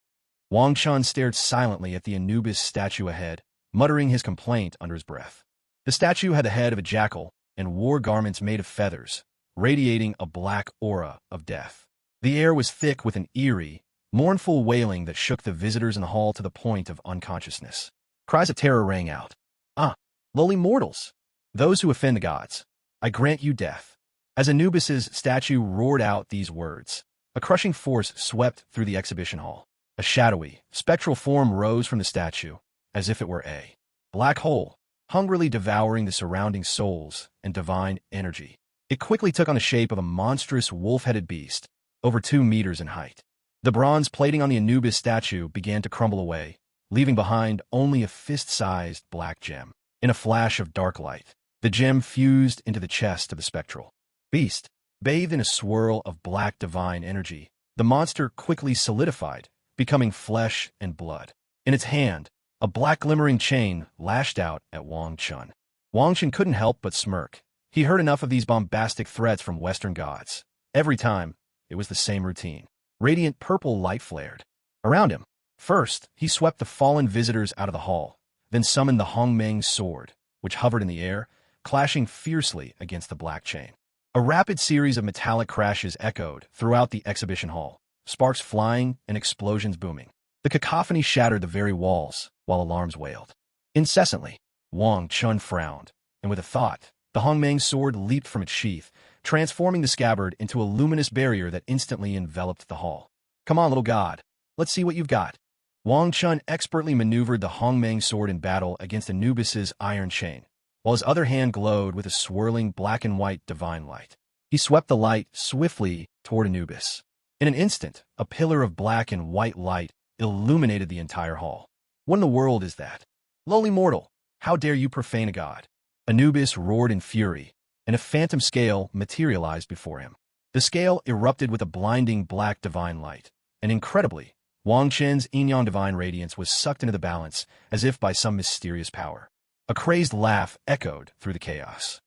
Wang Chun stared silently at the Anubis statue ahead, muttering his complaint under his breath. The statue had the head of a jackal and wore garments made of feathers, radiating a black aura of death. The air was thick with an eerie, mournful wailing that shook the visitors in the hall to the point of unconsciousness. Cries of terror rang out. Ah, lowly mortals! Those who offend the gods, I grant you death. As Anubis's statue roared out these words, a crushing force swept through the exhibition hall. A shadowy, spectral form rose from the statue, as if it were a black hole, hungrily devouring the surrounding souls and divine energy. It quickly took on the shape of a monstrous wolf-headed beast, over 2 meters in height. The bronze plating on the Anubis statue began to crumble away, leaving behind only a fist-sized black gem. In a flash of dark light, the gem fused into the chest of the spectral beast. Bathed in a swirl of black divine energy, the monster quickly solidified, becoming flesh and blood. In its hand, a black glimmering chain lashed out at Wang Chun. Wang Chun couldn't help but smirk. He heard enough of these bombastic threats from Western gods. Every time, it was the same routine. Radiant purple light flared around him. First, he swept the fallen visitors out of the hall, then summoned the Hong Mang sword, which hovered in the air, clashing fiercely against the black chain. A rapid series of metallic crashes echoed throughout the exhibition hall, sparks flying and explosions booming. The cacophony shattered the very walls, while alarms wailed. Incessantly, Wang Chun frowned, and with a thought, The Hong Mang sword leaped from its sheath, transforming the scabbard into a luminous barrier that instantly enveloped the hall. Come on, little god. Let's see what you've got. Wong Chun expertly maneuvered the Hong Mang sword in battle against Anubis's iron chain, while his other hand glowed with a swirling black and white divine light. He swept the light swiftly toward Anubis. In an instant, a pillar of black and white light illuminated the entire hall. What in the world is that? Lowly mortal, how dare you profane a god? Anubis roared in fury, and a phantom scale materialized before him. The scale erupted with a blinding black divine light, and incredibly, Wang Chen's yin-yang divine radiance was sucked into the balance as if by some mysterious power. A crazed laugh echoed through the chaos.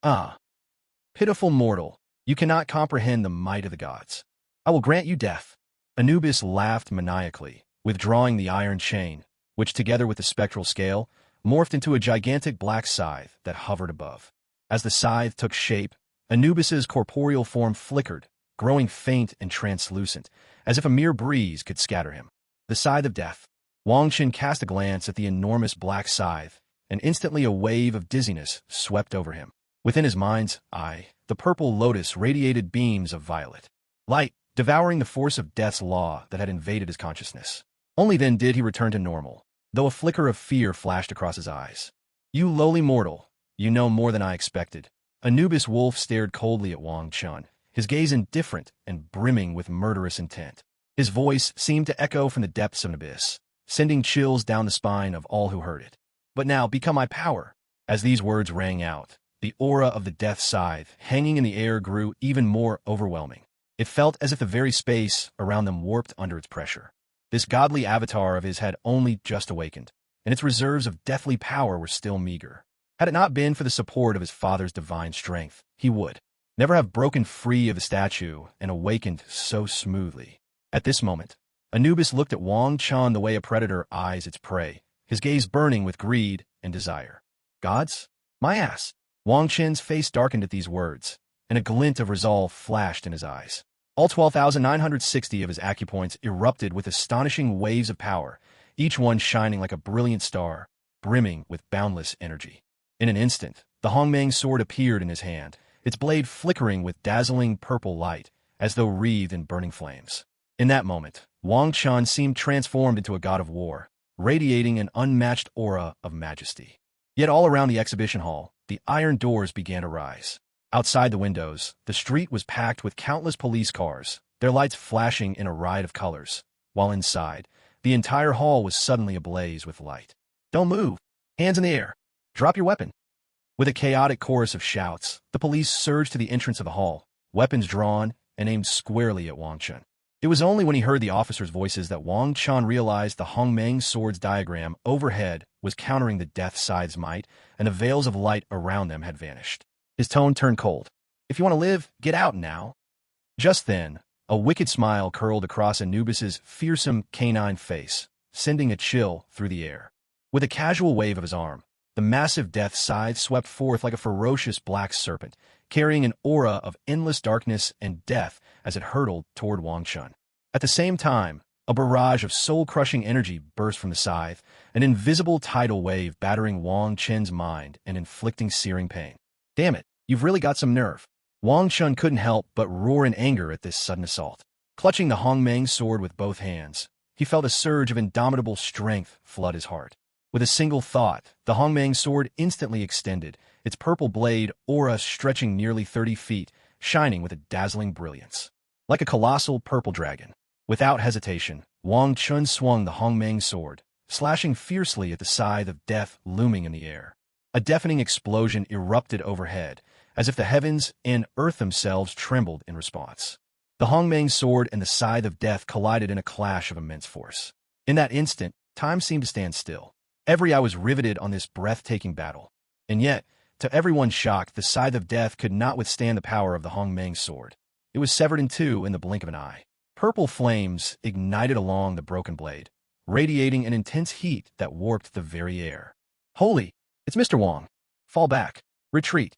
Ah, pitiful mortal, you cannot comprehend the might of the gods. I will grant you death. Anubis laughed maniacally, withdrawing the iron chain, which together with the spectral scale, morphed into a gigantic black scythe that hovered above. As the scythe took shape, Anubis's corporeal form flickered, growing faint and translucent, as if a mere breeze could scatter him. The scythe of death. Wang Chen cast a glance at the enormous black scythe, and instantly a wave of dizziness swept over him. Within his mind's eye, the purple lotus radiated beams of violet light, devouring the force of death's law that had invaded his consciousness. Only then did he return to normal, though a flicker of fear flashed across his eyes. You lowly mortal, you know more than I expected. Anubis Wolf stared coldly at Wang Chun, his gaze indifferent and brimming with murderous intent. His voice seemed to echo from the depths of an abyss, sending chills down the spine of all who heard it. But now become my power. As these words rang out, the aura of the death scythe hanging in the air grew even more overwhelming. It felt as if the very space around them warped under its pressure. This godly avatar of his had only just awakened, and its reserves of deathly power were still meager. Had it not been for the support of his father's divine strength, he would never have broken free of the statue and awakened so smoothly. At this moment, Anubis looked at Wang Chun the way a predator eyes its prey, his gaze burning with greed and desire. Gods? My ass! Wang Chen's face darkened at these words, and a glint of resolve flashed in his eyes. All 12,960 of his acupoints erupted with astonishing waves of power, each one shining like a brilliant star, brimming with boundless energy. In an instant, the Hong Mang sword appeared in his hand, its blade flickering with dazzling purple light, as though wreathed in burning flames. In that moment, Wang Chun seemed transformed into a god of war, radiating an unmatched aura of majesty. Yet all around the exhibition hall, the iron doors began to rise. Outside the windows, the street was packed with countless police cars, their lights flashing in a riot of colors, while inside, the entire hall was suddenly ablaze with light. Don't move! Hands in the air! Drop your weapon! With a chaotic chorus of shouts, the police surged to the entrance of the hall, weapons drawn and aimed squarely at Wang Chun. It was only when he heard the officers' voices that Wang Chun realized the Hong Mang sword's diagram overhead was countering the death scythe's might, and the veils of light around them had vanished. His tone turned cold. If you want to live, get out now. Just then, a wicked smile curled across Anubis's fearsome canine face, sending a chill through the air. With a casual wave of his arm, the massive death scythe swept forth like a ferocious black serpent, carrying an aura of endless darkness and death as it hurtled toward Wang Chun. At the same time, a barrage of soul-crushing energy burst from the scythe, an invisible tidal wave battering Wang Chen's mind and inflicting searing pain. Damn it, you've really got some nerve. Wang Chun couldn't help but roar in anger at this sudden assault. Clutching the Hong Mang sword with both hands, he felt a surge of indomitable strength flood his heart. With a single thought, the Hong Mang sword instantly extended, its purple blade aura stretching nearly 30 feet, shining with a dazzling brilliance. Like a colossal purple dragon, without hesitation, Wang Chun swung the Hong Mang sword, slashing fiercely at the scythe of death looming in the air. A deafening explosion erupted overhead, as if the heavens and earth themselves trembled in response. The Hong Mang sword and the scythe of death collided in a clash of immense force. In that instant, time seemed to stand still. Every eye was riveted on this breathtaking battle. And yet, to everyone's shock, the scythe of death could not withstand the power of the Hong Mang sword. It was severed in two in the blink of an eye. Purple flames ignited along the broken blade, radiating an intense heat that warped the very air. Holy! It's Mr. Wong. Fall back. Retreat.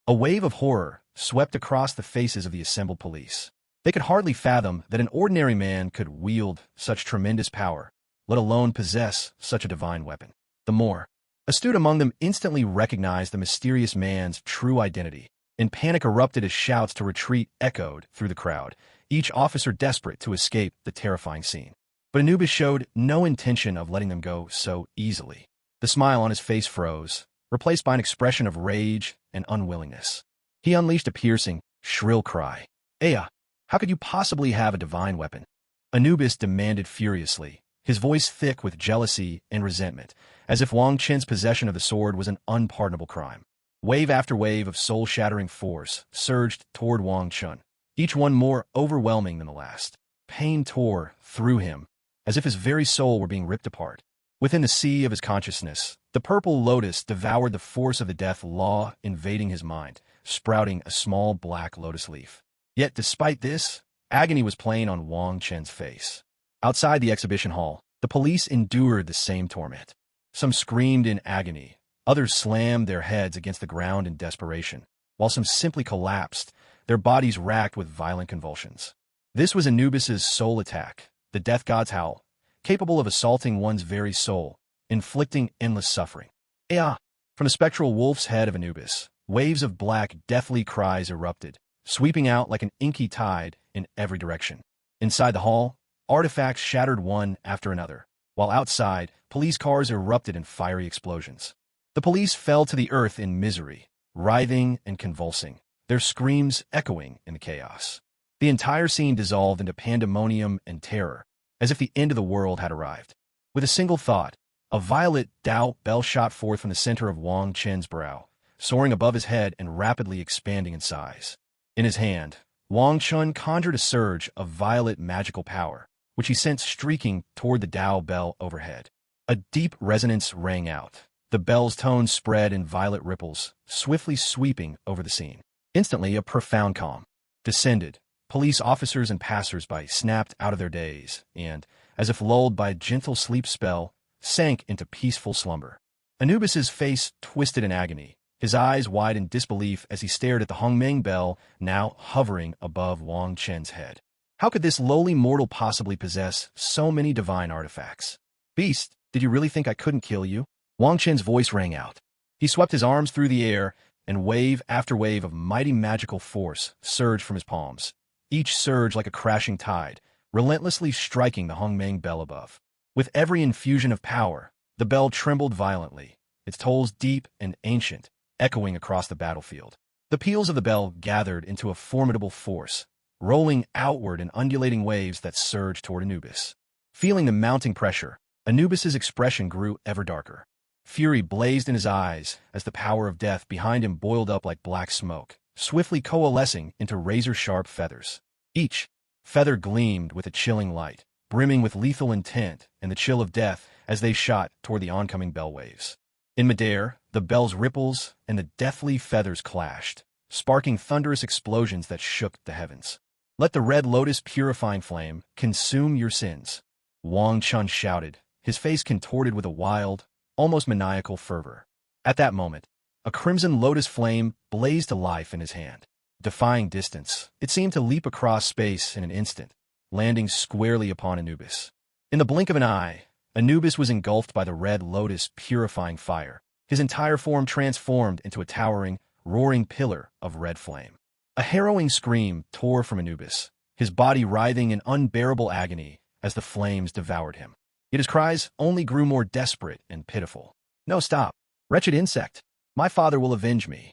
A wave of horror swept across the faces of the assembled police. They could hardly fathom that an ordinary man could wield such tremendous power, let alone possess such a divine weapon. The more Astute among them instantly recognized the mysterious man's true identity, and panic erupted as shouts to retreat echoed through the crowd, each officer desperate to escape the terrifying scene. But Anubis showed no intention of letting them go so easily. The smile on his face froze, replaced by an expression of rage and unwillingness. He unleashed a piercing, shrill cry. Ea, how could you possibly have a divine weapon? Anubis demanded furiously, his voice thick with jealousy and resentment, as if Wang Chen's possession of the sword was an unpardonable crime. Wave after wave of soul-shattering force surged toward Wong Chun, each one more overwhelming than the last. Pain tore through him, as if his very soul were being ripped apart. Within the sea of his consciousness, the purple lotus devoured the force of the death law invading his mind, sprouting a small black lotus leaf. Yet despite this, agony was plain on Wang Chen's face. Outside the exhibition hall, the police endured the same torment. Some screamed in agony, others slammed their heads against the ground in desperation, while some simply collapsed, their bodies racked with violent convulsions. This was Anubis's soul attack, the death god's howl, capable of assaulting one's very soul, inflicting endless suffering. Ea! From the spectral wolf's head of Anubis, waves of black, deathly cries erupted, sweeping out like an inky tide in every direction. Inside the hall, artifacts shattered one after another, while outside, police cars erupted in fiery explosions. The police fell to the earth in misery, writhing and convulsing, their screams echoing in the chaos. The entire scene dissolved into pandemonium and terror, as if the end of the world had arrived. With a single thought, a violet Dao bell shot forth from the center of Wang Chen's brow, soaring above his head and rapidly expanding in size. In his hand, Wang Chun conjured a surge of violet magical power, which he sent streaking toward the Dao bell overhead. A deep resonance rang out. The bell's tones spread in violet ripples, swiftly sweeping over the scene. Instantly, a profound calm descended. Police officers and passers-by snapped out of their daze and, as if lulled by a gentle sleep spell, sank into peaceful slumber. Anubis's face twisted in agony, his eyes wide in disbelief as he stared at the Hong Mang bell now hovering above Wang Chen's head. How could this lowly mortal possibly possess so many divine artifacts? Beast, did you really think I couldn't kill you? Wang Chen's voice rang out. He swept his arms through the air, and wave after wave of mighty magical force surged from his palms, each surge like a crashing tide, relentlessly striking the Hong Mang bell above. With every infusion of power, the bell trembled violently, its tolls deep and ancient, echoing across the battlefield. The peals of the bell gathered into a formidable force, rolling outward in undulating waves that surged toward Anubis. Feeling the mounting pressure, Anubis's expression grew ever darker. Fury blazed in his eyes as the power of death behind him boiled up like black smoke, swiftly coalescing into razor-sharp feathers. Each feather gleamed with a chilling light, brimming with lethal intent and the chill of death as they shot toward the oncoming bell waves. In midair, the bell's ripples and the deathly feathers clashed, sparking thunderous explosions that shook the heavens. Let the red lotus purifying flame consume your sins, Wang Chun shouted, his face contorted with a wild, almost maniacal fervor. At that moment, a crimson lotus flame blazed to life in his hand. Defying distance, it seemed to leap across space in an instant, landing squarely upon Anubis. In the blink of an eye, Anubis was engulfed by the red lotus purifying fire, his entire form transformed into a towering, roaring pillar of red flame. A harrowing scream tore from Anubis, his body writhing in unbearable agony as the flames devoured him. Yet his cries only grew more desperate and pitiful. No, stop. Wretched insect. My father will avenge me.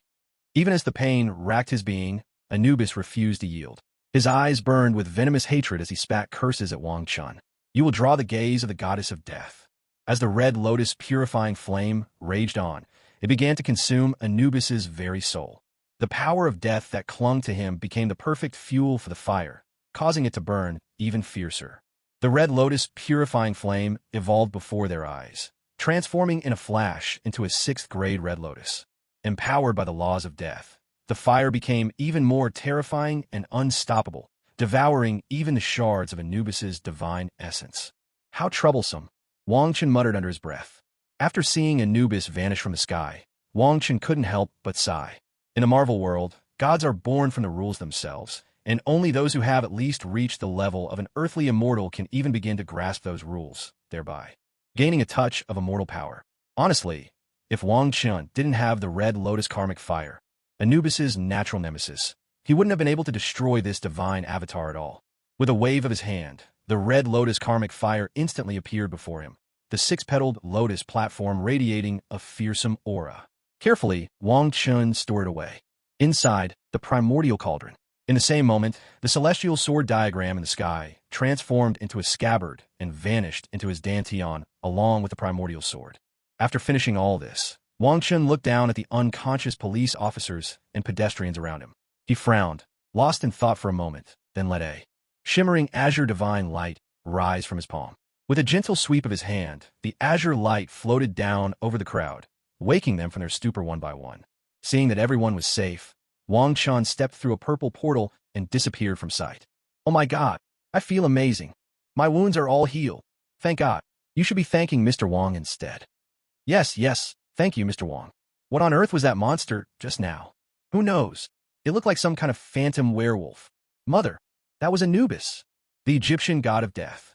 Even as the pain racked his being, Anubis refused to yield. His eyes burned with venomous hatred as he spat curses at Wang Chun. You will draw the gaze of the goddess of death. As the red lotus purifying flame raged on, it began to consume Anubis's very soul. The power of death that clung to him became the perfect fuel for the fire, causing it to burn even fiercer. The red lotus purifying flame evolved before their eyes, transforming in a flash into a sixth-grade red lotus. Empowered by the laws of death, the fire became even more terrifying and unstoppable, devouring even the shards of Anubis's divine essence. How troublesome, Wang Chen muttered under his breath. After seeing Anubis vanish from the sky, Wang Chen couldn't help but sigh. In the Marvel world, gods are born from the rules themselves, and only those who have at least reached the level of an earthly immortal can even begin to grasp those rules, thereby gaining a touch of immortal power. Honestly, if Wang Chen didn't have the Red Lotus karmic fire, Anubis's natural nemesis, he wouldn't have been able to destroy this divine avatar at all. With a wave of his hand, the Red Lotus karmic fire instantly appeared before him, the six-petaled lotus platform radiating a fearsome aura. Carefully, Wang Chun stored it away. Inside, the primordial cauldron. In the same moment, the celestial sword diagram in the sky transformed into a scabbard and vanished into his dantian along with the primordial sword. After finishing all this, Wang Chun looked down at the unconscious police officers and pedestrians around him. He frowned, lost in thought for a moment, then let a shimmering azure divine light rise from his palm. With a gentle sweep of his hand, the azure light floated down over the crowd, waking them from their stupor one by one. Seeing that everyone was safe, Wang Chun stepped through a purple portal and disappeared from sight. Oh my God, I feel amazing. My wounds are all healed. Thank God. You should be thanking Mr. Wong instead. Yes, thank you, Mr. Wong. What on earth was that monster just now? Who knows? It looked like some kind of phantom werewolf. Mother, that was Anubis, the Egyptian god of death.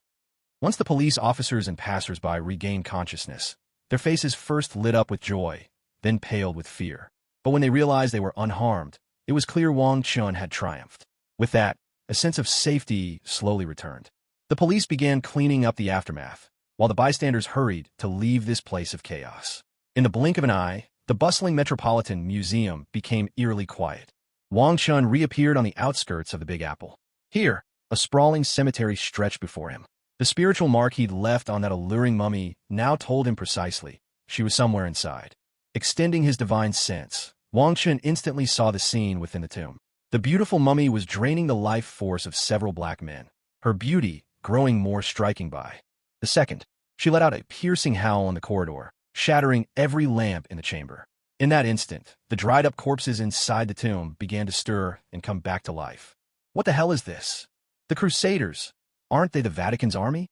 Once the police officers and passers-by regained consciousness, their faces first lit up with joy, then paled with fear. But when they realized they were unharmed, it was clear Wang Chun had triumphed. With that, a sense of safety slowly returned. The police began cleaning up the aftermath, while the bystanders hurried to leave this place of chaos. In the blink of an eye, the bustling Metropolitan Museum became eerily quiet. Wang Chun reappeared on the outskirts of the Big Apple. Here, a sprawling cemetery stretched before him. The spiritual mark he'd left on that alluring mummy now told him precisely she was somewhere inside. Extending his divine sense, Wang Chun instantly saw the scene within the tomb. The beautiful mummy was draining the life force of several black men, her beauty growing more striking by the second. She let out a piercing howl in the corridor, shattering every lamp in the chamber. In that instant, the dried-up corpses inside the tomb began to stir and come back to life. What the hell is this? The Crusaders. Aren't they the Vatican's army?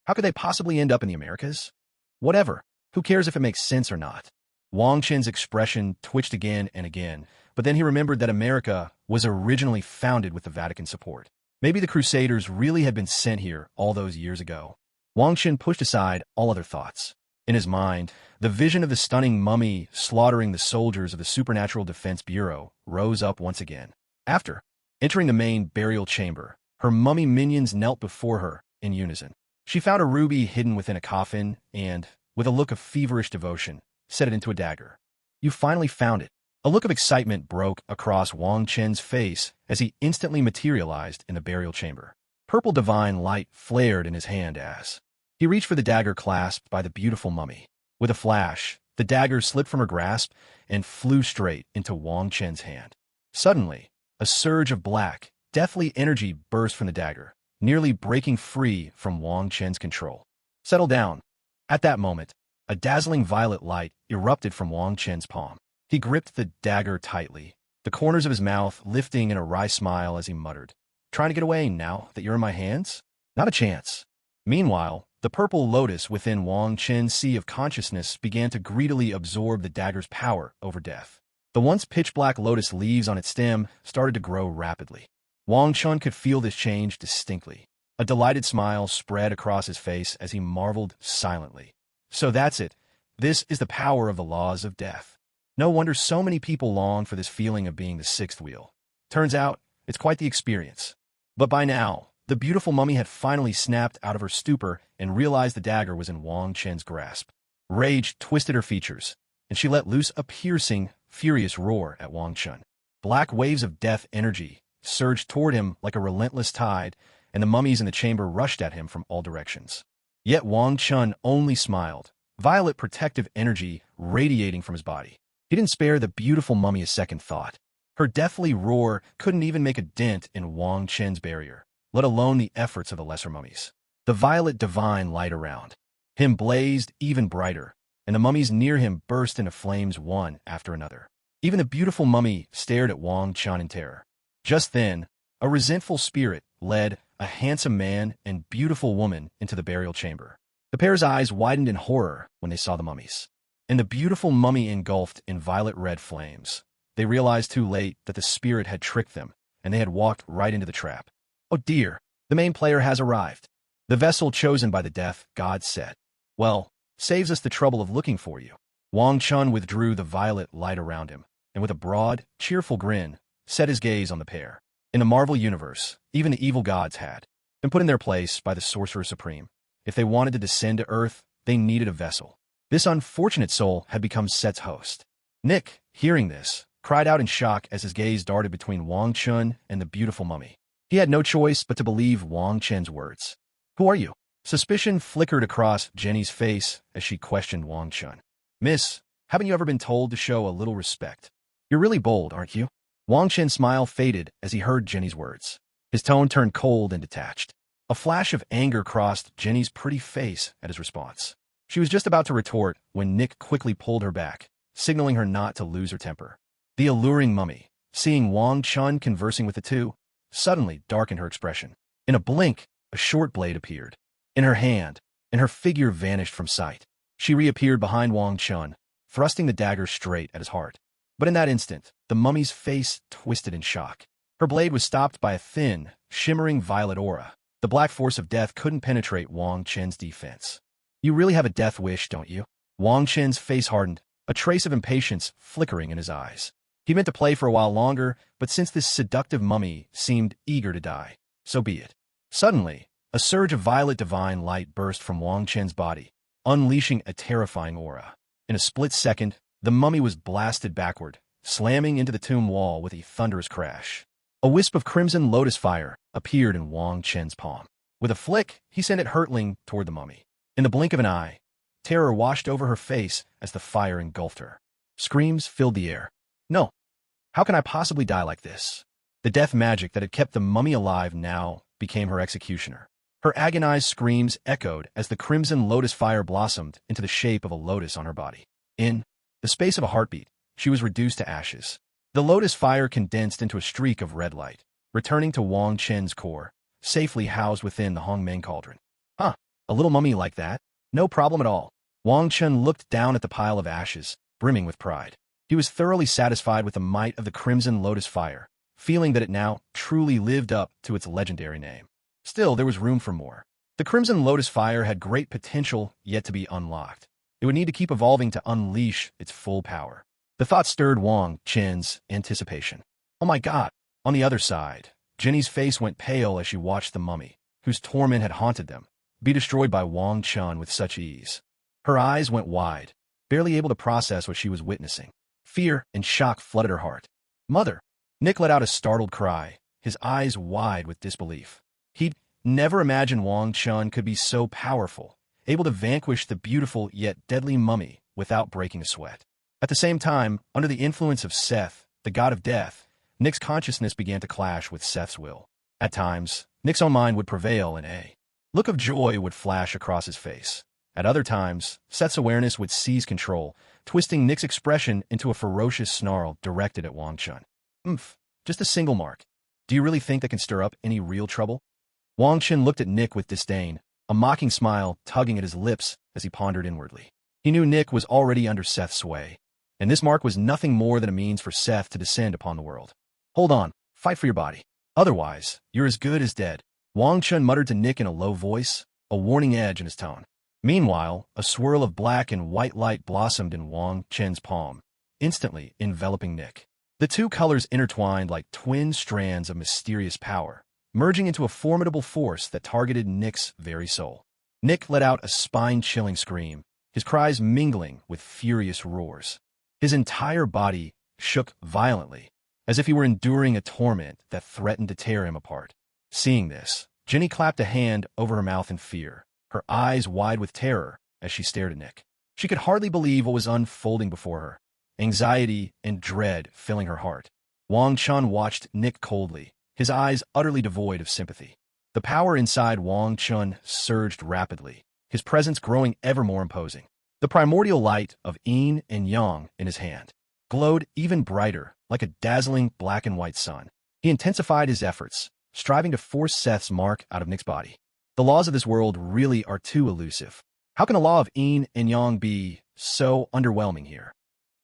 How could they possibly end up in the Americas? Whatever. Who cares if it makes sense or not? Wang Chen's expression twitched again and again, but then he remembered that America was originally founded with the Vatican support. Maybe the Crusaders really had been sent here all those years ago. Wang Chen pushed aside all other thoughts. In his mind, the vision of the stunning mummy slaughtering the soldiers of the Supernatural Defense Bureau rose up once again. After entering the main burial chamber, her mummy minions knelt before her in unison. She found a ruby hidden within a coffin and, with a look of feverish devotion, set it into a dagger. You finally found it. A look of excitement broke across Wang Chen's face as he instantly materialized in the burial chamber. Purple divine light flared in his hand as he reached for the dagger clasped by the beautiful mummy. With a flash, the dagger slipped from her grasp and flew straight into Wang Chen's hand. Suddenly, a surge of black, deathly energy burst from the dagger, nearly breaking free from Wang Chen's control. Settle down. At that moment, a dazzling violet light erupted from Wang Chen's palm. He gripped the dagger tightly, the corners of his mouth lifting in a wry smile as he muttered, "Trying to get away now that you're in my hands? Not a chance." Meanwhile, the purple lotus within Wang Chen's sea of consciousness began to greedily absorb the dagger's power over death. The once pitch-black lotus leaves on its stem started to grow rapidly. Wang Chun could feel this change distinctly. A delighted smile spread across his face as he marveled silently. So that's it. This is the power of the laws of death. No wonder so many people long for this feeling of being the sixth wheel. Turns out, it's quite the experience. But by now, the beautiful mummy had finally snapped out of her stupor and realized the dagger was in Wang Chen's grasp. Rage twisted her features, and she let loose a piercing, furious roar at Wang Chun. Black waves of death energy surged toward him like a relentless tide, and the mummies in the chamber rushed at him from all directions. Yet Wang Chun only smiled, violet protective energy radiating from his body. He didn't spare the beautiful mummy a second thought. Her deathly roar couldn't even make a dent in Wang Chen's barrier, let alone the efforts of the lesser mummies. The violet divine light around him blazed even brighter, and the mummies near him burst into flames one after another. Even the beautiful mummy stared at Wang Chun in terror. Just then, a resentful spirit led a handsome man and beautiful woman into the burial chamber. The pair's eyes widened in horror when they saw the mummies. And the beautiful mummy engulfed in violet-red flames. They realized too late that the spirit had tricked them, and they had walked right into the trap. Oh dear, the main player has arrived. The vessel chosen by the death god said. Well, saves us the trouble of looking for you. Wong Chun withdrew the violet light around him, and with a broad, cheerful grin, set his gaze on the pair. In the Marvel universe, even the evil gods had been put in their place by the Sorcerer Supreme. If they wanted to descend to Earth, they needed a vessel. This unfortunate soul had become Set's host. Nick, hearing this, cried out in shock as his gaze darted between Wang Chun and the beautiful mummy. He had no choice but to believe Wang Chen's words. "Who are you?" Suspicion flickered across Jenny's face as she questioned Wang Chun. "Miss, haven't you ever been told to show a little respect? You're really bold, aren't you?" Wang Chen's smile faded as he heard Jenny's words. His tone turned cold and detached. A flash of anger crossed Jenny's pretty face at his response. She was just about to retort when Nick quickly pulled her back, signaling her not to lose her temper. The alluring mummy, seeing Wang Chun conversing with the two, suddenly darkened her expression. In a blink, a short blade appeared in her hand, and her figure vanished from sight. She reappeared behind Wang Chun, thrusting the dagger straight at his heart. But in that instant, the mummy's face twisted in shock. Her blade was stopped by a thin, shimmering violet aura. The black force of death couldn't penetrate Wang Chen's defense. "You really have a death wish, don't you?" Wang Chen's face hardened, a trace of impatience flickering in his eyes. He meant to play for a while longer, but since this seductive mummy seemed eager to die, so be it. Suddenly, a surge of violet divine light burst from Wang Chen's body, unleashing a terrifying aura. In a split second, the mummy was blasted backward, slamming into the tomb wall with a thunderous crash. A wisp of crimson lotus fire appeared in Wang Chen's palm. With a flick, he sent it hurtling toward the mummy. In the blink of an eye, terror washed over her face as the fire engulfed her. Screams filled the air. "No! How can I possibly die like this?" The death magic that had kept the mummy alive now became her executioner. Her agonized screams echoed as the crimson lotus fire blossomed into the shape of a lotus on her body. In the space of a heartbeat, she was reduced to ashes. The lotus fire condensed into a streak of red light, returning to Wang Chen's core, safely housed within the Hong Mang cauldron. "Huh, a little mummy like that? No problem at all." Wang Chen looked down at the pile of ashes, brimming with pride. He was thoroughly satisfied with the might of the crimson lotus fire, feeling that it now truly lived up to its legendary name. Still, there was room for more. The crimson lotus fire had great potential yet to be unlocked. It would need to keep evolving to unleash its full power. The thought stirred Wang Chen's anticipation. "Oh my God!" On the other side, Jenny's face went pale as she watched the mummy, whose torment had haunted them, be destroyed by Wang Chun with such ease. Her eyes went wide, barely able to process what she was witnessing. Fear and shock flooded her heart. "Mother!" Nick let out a startled cry, his eyes wide with disbelief. He'd never imagined Wang Chun could be so powerful, able to vanquish the beautiful yet deadly mummy without breaking a sweat. At the same time, under the influence of Seth, the god of death, Nick's consciousness began to clash with Seth's will. At times, Nick's own mind would prevail and a look of joy would flash across his face. At other times, Seth's awareness would seize control, twisting Nick's expression into a ferocious snarl directed at Wang Chun. Just a single mark. Do you really think that can stir up any real trouble?" Wang Chun looked at Nick with disdain, a mocking smile tugging at his lips as he pondered inwardly. He knew Nick was already under Seth's sway, and this mark was nothing more than a means for Seth to descend upon the world. "Hold on, fight for your body. Otherwise, you're as good as dead," Wang Chun muttered to Nick in a low voice, a warning edge in his tone. Meanwhile, a swirl of black and white light blossomed in Wang Chen's palm, instantly enveloping Nick. The two colors intertwined like twin strands of mysterious power, merging into a formidable force that targeted Nick's very soul. Nick let out a spine-chilling scream, his cries mingling with furious roars. His entire body shook violently, as if he were enduring a torment that threatened to tear him apart. Seeing this, Jenny clapped a hand over her mouth in fear, her eyes wide with terror as she stared at Nick. She could hardly believe what was unfolding before her, anxiety and dread filling her heart. Wang Chun watched Nick coldly, his eyes utterly devoid of sympathy. The power inside Wang Chun surged rapidly, his presence growing ever more imposing. The primordial light of yin and yang in his hand glowed even brighter, like a dazzling black and white sun. He intensified his efforts, striving to force Seth's mark out of Nick's body. The laws of this world really are too elusive. How can a law of yin and yang be so underwhelming here?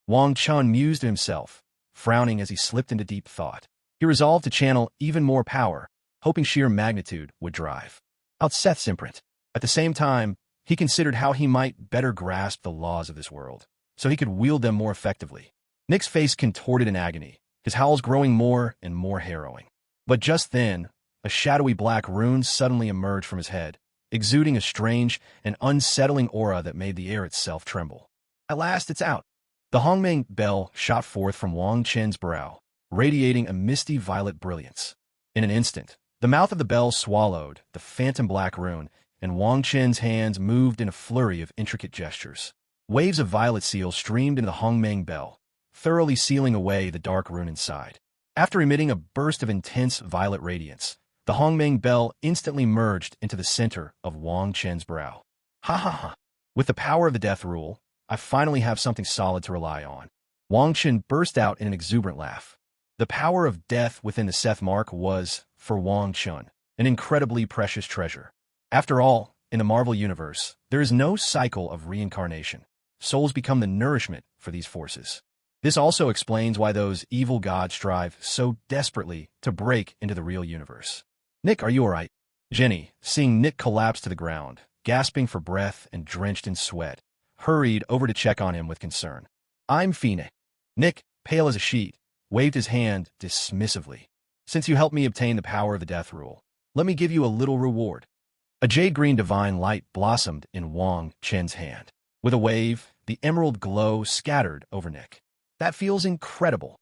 Wang Chun mused to himself, frowning as he slipped into deep thought. He resolved to channel even more power, hoping sheer magnitude would drive out Seth's imprint. At the same time, he considered how he might better grasp the laws of this world. so he could wield them more effectively. Nick's face contorted in agony, his howls growing more and more harrowing. But just then, a shadowy black rune suddenly emerged from his head, exuding a strange and unsettling aura that made the air itself tremble. At last, it's out. The Hong Mang bell shot forth from Wang Chen's brow, radiating a misty violet brilliance. In an instant, the mouth of the bell swallowed the phantom black rune, and Wang Chen's hands moved in a flurry of intricate gestures. Waves of violet seal streamed into the Hong Mang bell, thoroughly sealing away the dark rune inside. After emitting a burst of intense violet radiance, the Hong Mang bell instantly merged into the center of Wang Chen's brow. Ha ha ha! With the power of the death rule, I finally have something solid to rely on. Wang Chen burst out in an exuberant laugh. The power of death within the Seth mark was, for Wang Chun, an incredibly precious treasure. After all, in the Marvel Universe, there is no cycle of reincarnation. Souls become the nourishment for these forces. This also explains why those evil gods strive so desperately to break into the real universe. Nick, are you alright? Jenny, seeing Nick collapse to the ground, gasping for breath and drenched in sweat, hurried over to check on him with concern. I'm Phoenix. Nick, pale as a sheet, waved his hand dismissively. Since you helped me obtain the power of the death rule, let me give you a little reward. A jade-green divine light blossomed in Wang Chen's hand. With a wave, the emerald glow scattered over Nick. That feels incredible.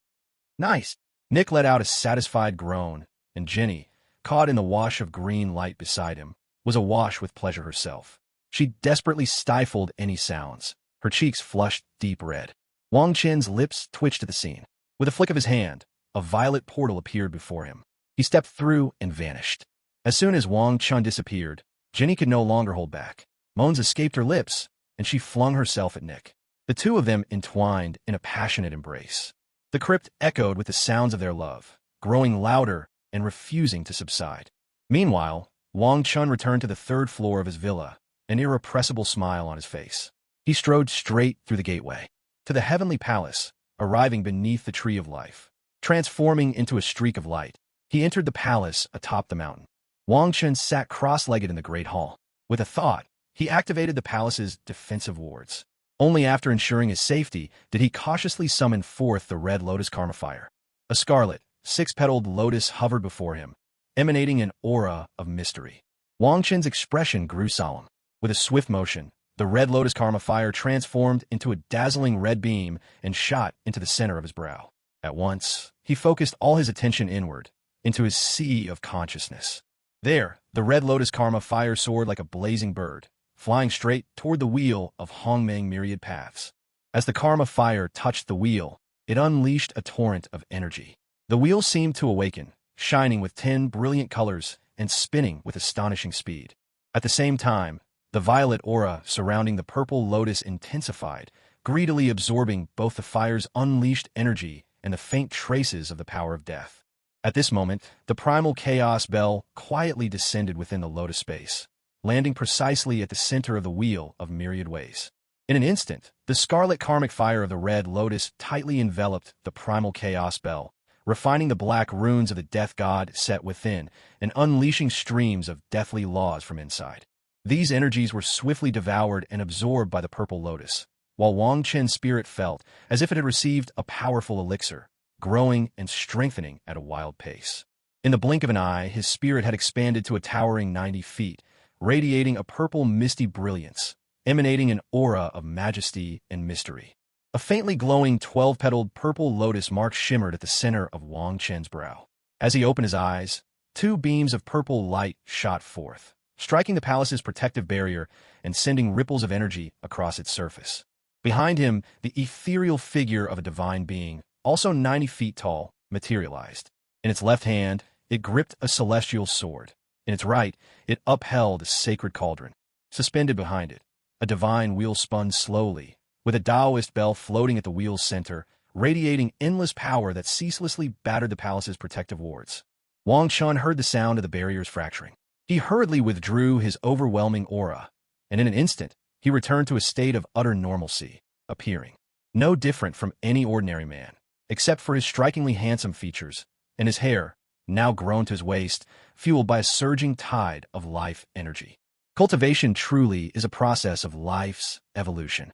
Nice. Nick let out a satisfied groan, and Jenny, caught in the wash of green light beside him, was awash with pleasure herself. She desperately stifled any sounds, her cheeks flushed deep red. Wang Chen's lips twitched at the scene. With a flick of his hand, a violet portal appeared before him. He stepped through and vanished. As soon as Wang Chun disappeared, Jenny could no longer hold back. Moans escaped her lips, and she flung herself at Nick. The two of them entwined in a passionate embrace. The crypt echoed with the sounds of their love, growing louder and refusing to subside. Meanwhile, Wang Chun returned to the third floor of his villa, an irrepressible smile on his face. He strode straight through the gateway to the heavenly palace, arriving beneath the tree of life. Transforming into a streak of light, he entered the palace atop the mountain. Wang Chun sat cross-legged in the great hall. With a thought, he activated the palace's defensive wards. Only after ensuring his safety did he cautiously summon forth the red lotus karma fire. A scarlet, six-petaled lotus hovered before him, emanating an aura of mystery. Wang Chen's expression grew solemn. With a swift motion, the red lotus karma fire transformed into a dazzling red beam and shot into the center of his brow. At once, he focused all his attention inward, into his sea of consciousness. There, the red lotus karma fire soared like a blazing bird, flying straight toward the wheel of Hong Mang myriad paths. As the karma fire touched the wheel, it unleashed a torrent of energy. The wheel seemed to awaken, shining with 10 brilliant colors and spinning with astonishing speed. At the same time, the violet aura surrounding the purple lotus intensified, greedily absorbing both the fire's unleashed energy and the faint traces of the power of death. At this moment, the primal chaos bell quietly descended within the lotus space, landing precisely at the center of the wheel of myriad ways. In an instant, the scarlet karmic fire of the red lotus tightly enveloped the primal chaos bell, refining the black runes of the death god set within and unleashing streams of deathly laws from inside. These energies were swiftly devoured and absorbed by the purple lotus, while Wang Chen's spirit felt as if it had received a powerful elixir, growing and strengthening at a wild pace. In the blink of an eye, his spirit had expanded to a towering 90 feet, radiating a purple misty brilliance, emanating an aura of majesty and mystery. A faintly glowing 12-petaled purple lotus mark shimmered at the center of Wang Chen's brow. As he opened his eyes, 2 beams of purple light shot forth, striking the palace's protective barrier and sending ripples of energy across its surface. Behind him, the ethereal figure of a divine being, also 90 feet tall, materialized. In its left hand, it gripped a celestial sword. In its right, it upheld a sacred cauldron. Suspended behind it, a divine wheel spun slowly, with a Taoist bell floating at the wheel's center, radiating endless power that ceaselessly battered the palace's protective wards. Wang Chun heard the sound of the barriers fracturing. He hurriedly withdrew his overwhelming aura, and in an instant, he returned to a state of utter normalcy, appearing no different from any ordinary man, except for his strikingly handsome features, and his hair, now grown to his waist, fueled by a surging tide of life energy. Cultivation truly is a process of life's evolution.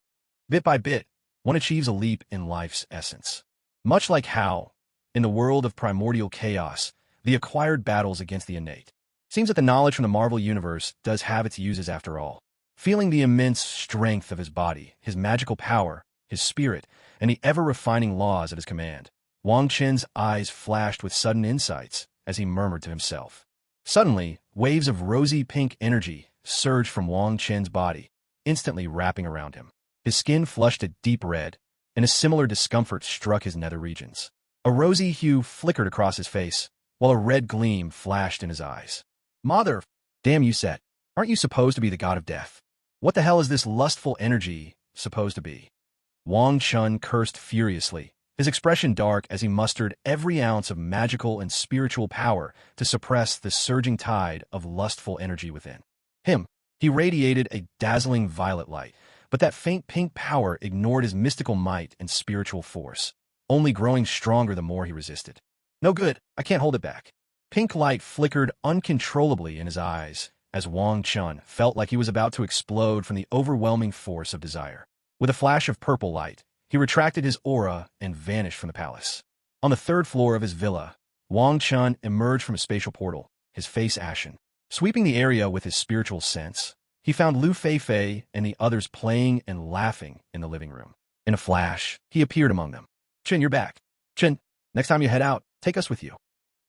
Bit by bit, one achieves a leap in life's essence. Much like how, in the world of primordial chaos, the acquired battles against the innate. Seems that the knowledge from the Marvel Universe does have its uses after all. Feeling the immense strength of his body, his magical power, his spirit, and the ever-refining laws at his command, Wang Chen's eyes flashed with sudden insights as he murmured to himself. Suddenly, waves of rosy pink energy surged from Wang Chen's body, instantly wrapping around him. His skin flushed a deep red, and a similar discomfort struck his nether regions. A rosy hue flickered across his face, while a red gleam flashed in his eyes. Mother, damn you Set, aren't you supposed to be the god of death? What the hell is this lustful energy supposed to be? Wong Chun cursed furiously, his expression dark as he mustered every ounce of magical and spiritual power to suppress the surging tide of lustful energy within him. He radiated a dazzling violet light, but that faint pink power ignored his mystical might and spiritual force, only growing stronger the more he resisted. No good, I can't hold it back. Pink light flickered uncontrollably in his eyes as Wang Chun felt like he was about to explode from the overwhelming force of desire. With a flash of purple light, he retracted his aura and vanished from the palace. On the third floor of his villa, Wang Chun emerged from a spatial portal, his face ashen. Sweeping the area with his spiritual sense, he found Lu Feifei and the others playing and laughing in the living room. In a flash, he appeared among them. Chen, you're back. Chen, next time you head out, take us with you.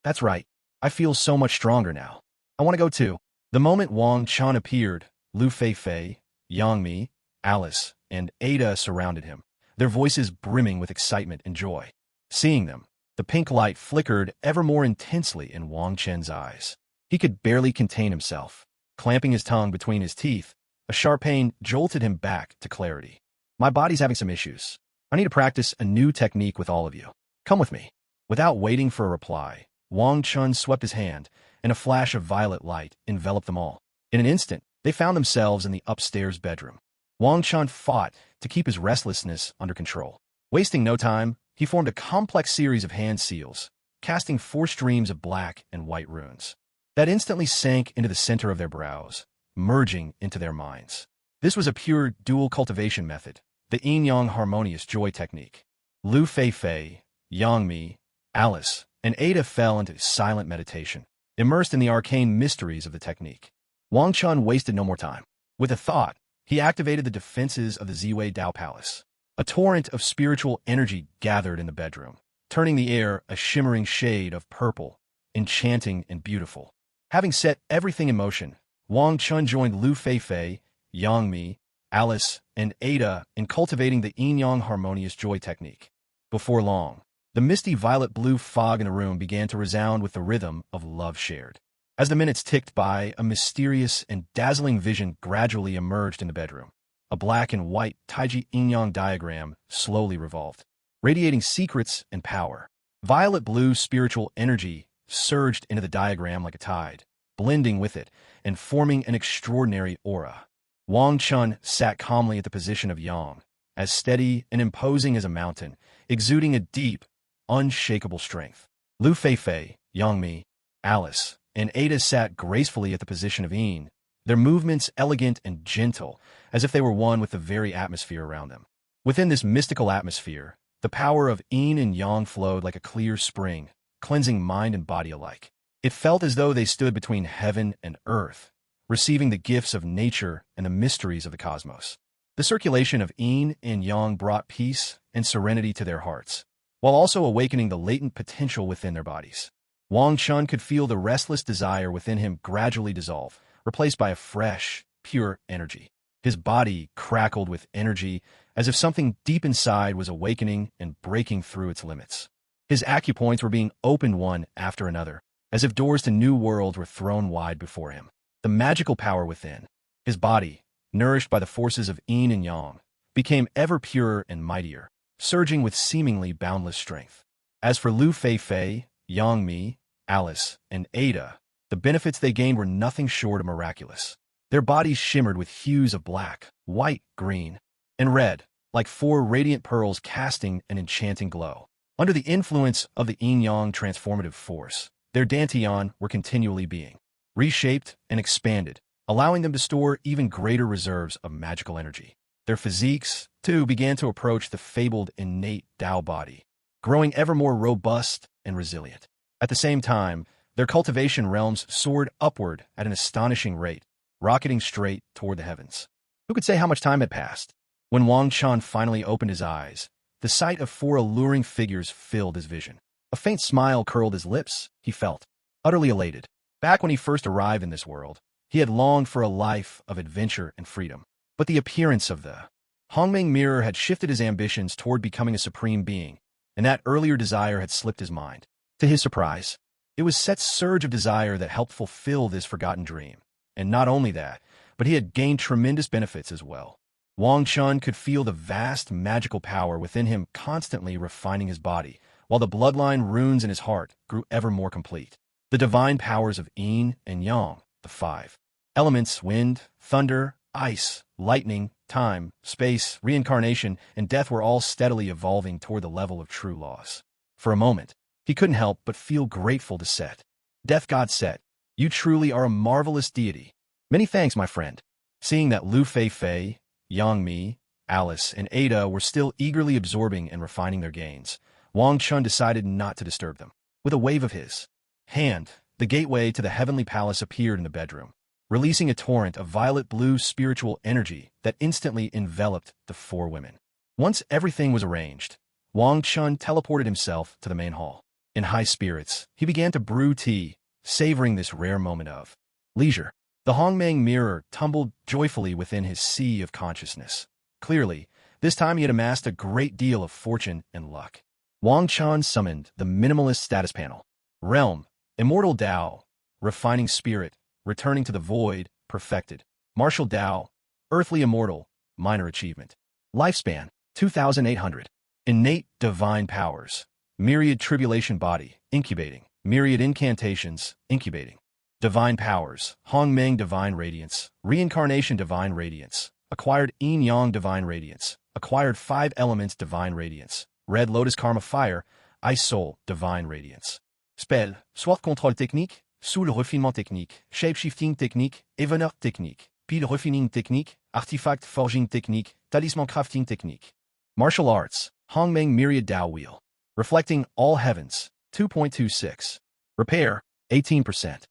That's right. I feel so much stronger now. I want to go too. The moment Wang Chun appeared, Lu Feifei, Yang Mi, Alice, and Ada surrounded him, their voices brimming with excitement and joy. Seeing them, the pink light flickered ever more intensely in Wang Chen's eyes. He could barely contain himself. Clamping his tongue between his teeth, a sharp pain jolted him back to clarity. My body's having some issues. I need to practice a new technique with all of you. Come with me. Without waiting for a reply, Wang Chun swept his hand, and a flash of violet light enveloped them all. In an instant, they found themselves in the upstairs bedroom. Wang Chun fought to keep his restlessness under control. Wasting no time, he formed a complex series of hand seals, casting 4 streams of black and white runes that instantly sank into the center of their brows, merging into their minds. This was a pure dual cultivation method, the yin-yang harmonious joy technique. Lu Feifei, Yang Mi, Alice, and Ada fell into silent meditation, immersed in the arcane mysteries of the technique. Wang Chun wasted no more time. With a thought, he activated the defenses of the Ziwei Dao Palace. A torrent of spiritual energy gathered in the bedroom, turning the air a shimmering shade of purple, enchanting and beautiful. Having set everything in motion, Wang Chun joined Lu Feifei, Yang Mi, Alice, and Ada in cultivating the yin-yang harmonious joy technique. Before long, the misty violet-blue fog in the room began to resound with the rhythm of love shared. As the minutes ticked by, a mysterious and dazzling vision gradually emerged in the bedroom. A black and white Taiji yin-yang diagram slowly revolved, radiating secrets and power. Violet-blue spiritual energy surged into the diagram like a tide, blending with it and forming an extraordinary aura. Wang Chun sat calmly at the position of Yang, as steady and imposing as a mountain, exuding a deep, unshakable strength. Lu Feifei, Yang Mi, Alice, and Ada sat gracefully at the position of Yin, their movements elegant and gentle, as if they were one with the very atmosphere around them. Within this mystical atmosphere, the power of Yin and Yang flowed like a clear spring, cleansing mind and body alike. It felt as though they stood between heaven and earth, receiving the gifts of nature and the mysteries of the cosmos. The circulation of Yin and Yang brought peace and serenity to their hearts, while also awakening the latent potential within their bodies. Wang Chun could feel the restless desire within him gradually dissolve, replaced by a fresh, pure energy. His body crackled with energy, as if something deep inside was awakening and breaking through its limits. His acupoints were being opened one after another, as if doors to new worlds were thrown wide before him. The magical power within his body, nourished by the forces of Yin and Yang, became ever purer and mightier, surging with seemingly boundless strength. As for Lu Feifei, Yang Mi, Alice, and Ada, the benefits they gained were nothing short of miraculous. Their bodies shimmered with hues of black, white, green, and red, like 4 radiant pearls casting an enchanting glow. Under the influence of the yin-yang transformative force, their dantian were continually being reshaped and expanded, allowing them to store even greater reserves of magical energy. Their physiques, too, began to approach the fabled innate Tao body, growing ever more robust and resilient. At the same time, their cultivation realms soared upward at an astonishing rate, rocketing straight toward the heavens. Who could say how much time had passed? When Wang Chen finally opened his eyes, the sight of four alluring figures filled his vision. A faint smile curled his lips, he felt, utterly elated. Back when he first arrived in this world, he had longed for a life of adventure and freedom. But the appearance of the Hong Mang mirror had shifted his ambitions toward becoming a supreme being, and that earlier desire had slipped his mind. To his surprise, it was Set's surge of desire that helped fulfill this forgotten dream. And not only that, but he had gained tremendous benefits as well. Wang Chun could feel the vast magical power within him constantly refining his body, while the bloodline runes in his heart grew ever more complete. The divine powers of yin and yang, the five elements, wind, thunder, ice, lightning, time, space, reincarnation, and death were all steadily evolving toward the level of true laws. For a moment, he couldn't help but feel grateful to Set. Death God Set, you truly are a marvelous deity. Many thanks, my friend. Seeing that Lu Fei, Yang Mi, Alice, and Ada were still eagerly absorbing and refining their gains, Wang Chun decided not to disturb them. With a wave of his hand, the gateway to the heavenly palace appeared in the bedroom, releasing a torrent of violet-blue spiritual energy that instantly enveloped the four women. Once everything was arranged, Wang Chun teleported himself to the main hall. In high spirits, he began to brew tea, savoring this rare moment of leisure. The Hong Mang mirror tumbled joyfully within his sea of consciousness. Clearly, this time he had amassed a great deal of fortune and luck. Wang Chun summoned the minimalist status panel. Realm, Immortal Tao, Refining Spirit, Returning to the Void, Perfected. Martial Tao, Earthly Immortal, Minor Achievement. Lifespan, 2,800. Innate Divine Powers. Myriad Tribulation Body, Incubating. Myriad Incantations, Incubating. Divine Powers, Hong Mang Divine Radiance, Reincarnation Divine Radiance, Acquired Yin Yang Divine Radiance, Acquired 5 Elements Divine Radiance, Red Lotus Karma Fire, Ice Soul Divine Radiance. Spell, soit contrôle technique, sous le refinement technique, shape-shifting technique, eveneur technique, pile refining technique, artifact forging technique, talisman crafting technique. Martial Arts, Hong Mang Myriad Tao Wheel, Reflecting All Heavens, 2.26. Repair, 18%.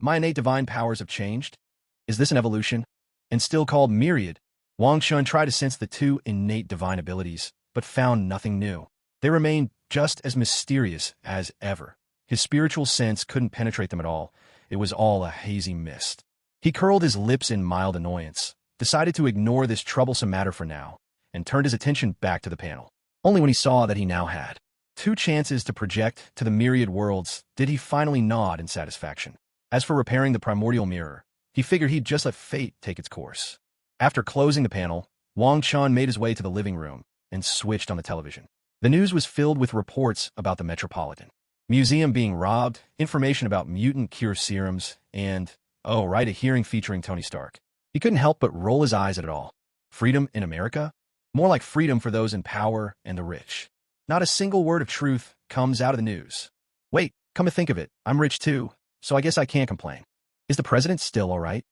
My innate divine powers have changed? Is this an evolution? And still called Myriad, Wang Chun tried to sense the two innate divine abilities, but found nothing new. They remained just as mysterious as ever. His spiritual sense couldn't penetrate them at all. It was all a hazy mist. He curled his lips in mild annoyance, decided to ignore this troublesome matter for now, and turned his attention back to the panel. Only when he saw that he now had 2 chances to project to the myriad worlds did he finally nod in satisfaction. As for repairing the primordial mirror, he figured he'd just let fate take its course. After closing the panel, Wang Chun made his way to the living room and switched on the television. The news was filled with reports about the Metropolitan Museum being robbed, information about mutant cure serums, and, oh right, a hearing featuring Tony Stark. He couldn't help but roll his eyes at it all. Freedom in America? More like freedom for those in power and the rich. Not a single word of truth comes out of the news. Wait, come to think of it, I'm rich too, so I guess I can't complain. Is the president still all right?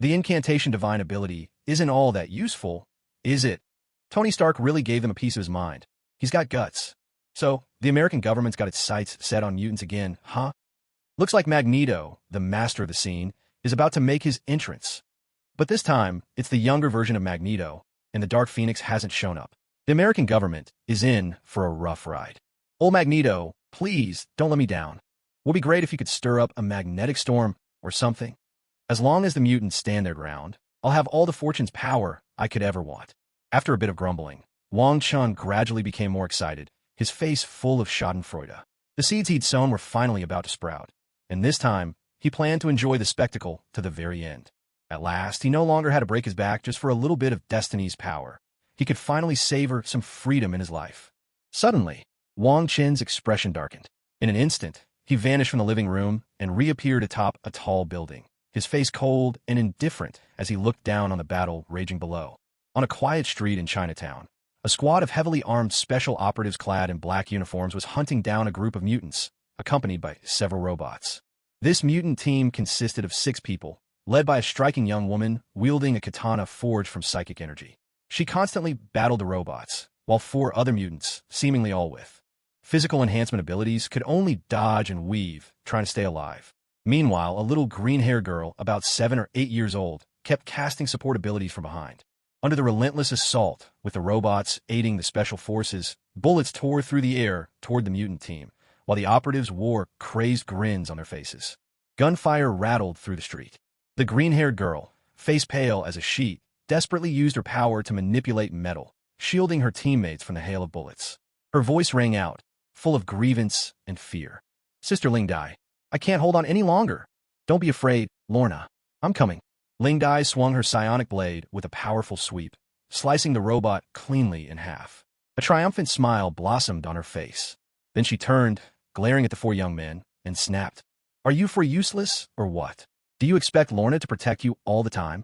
The incantation divine ability isn't all that useful, is it? Tony Stark really gave them a piece of his mind. He's got guts. So, the American government's got its sights set on mutants again, huh? Looks like Magneto, the master of the scene, is about to make his entrance. But this time, it's the younger version of Magneto, and the Dark Phoenix hasn't shown up. The American government is in for a rough ride. Old Magneto, please, don't let me down. Would be great if you could stir up a magnetic storm or something. As long as the mutants stand their ground, I'll have all the fortune's power I could ever want. After a bit of grumbling, Wang Chun gradually became more excited, his face full of schadenfreude. The seeds he'd sown were finally about to sprout, and this time, he planned to enjoy the spectacle to the very end. At last, he no longer had to break his back just for a little bit of destiny's power. He could finally savor some freedom in his life. Suddenly, Wang Chen's expression darkened. In an instant, he vanished from the living room and reappeared atop a tall building, his face cold and indifferent as he looked down on the battle raging below. On a quiet street in Chinatown, a squad of heavily armed special operatives clad in black uniforms was hunting down a group of mutants, accompanied by several robots. This mutant team consisted of 6 people, led by a striking young woman wielding a katana forged from psychic energy. She constantly battled the robots, while 4 other mutants, seemingly all with physical enhancement abilities, could only dodge and weave, trying to stay alive. Meanwhile, a little green-haired girl, about 7 or 8 years old, kept casting support abilities from behind. Under the relentless assault, with the robots aiding the special forces, bullets tore through the air toward the mutant team, while the operatives wore crazed grins on their faces. Gunfire rattled through the street. The green-haired girl, face pale as a sheet, desperately used her power to manipulate metal, shielding her teammates from the hail of bullets. Her voice rang out, full of grievance and fear. "Sister Ling Dai, I can't hold on any longer. Don't be afraid, Lorna. I'm coming." Ling Dai swung her psionic blade with a powerful sweep, slicing the robot cleanly in half. A triumphant smile blossomed on her face. Then she turned, glaring at the 4 young men, and snapped, "Are you for useless, or what? Do you expect Lorna to protect you all the time?"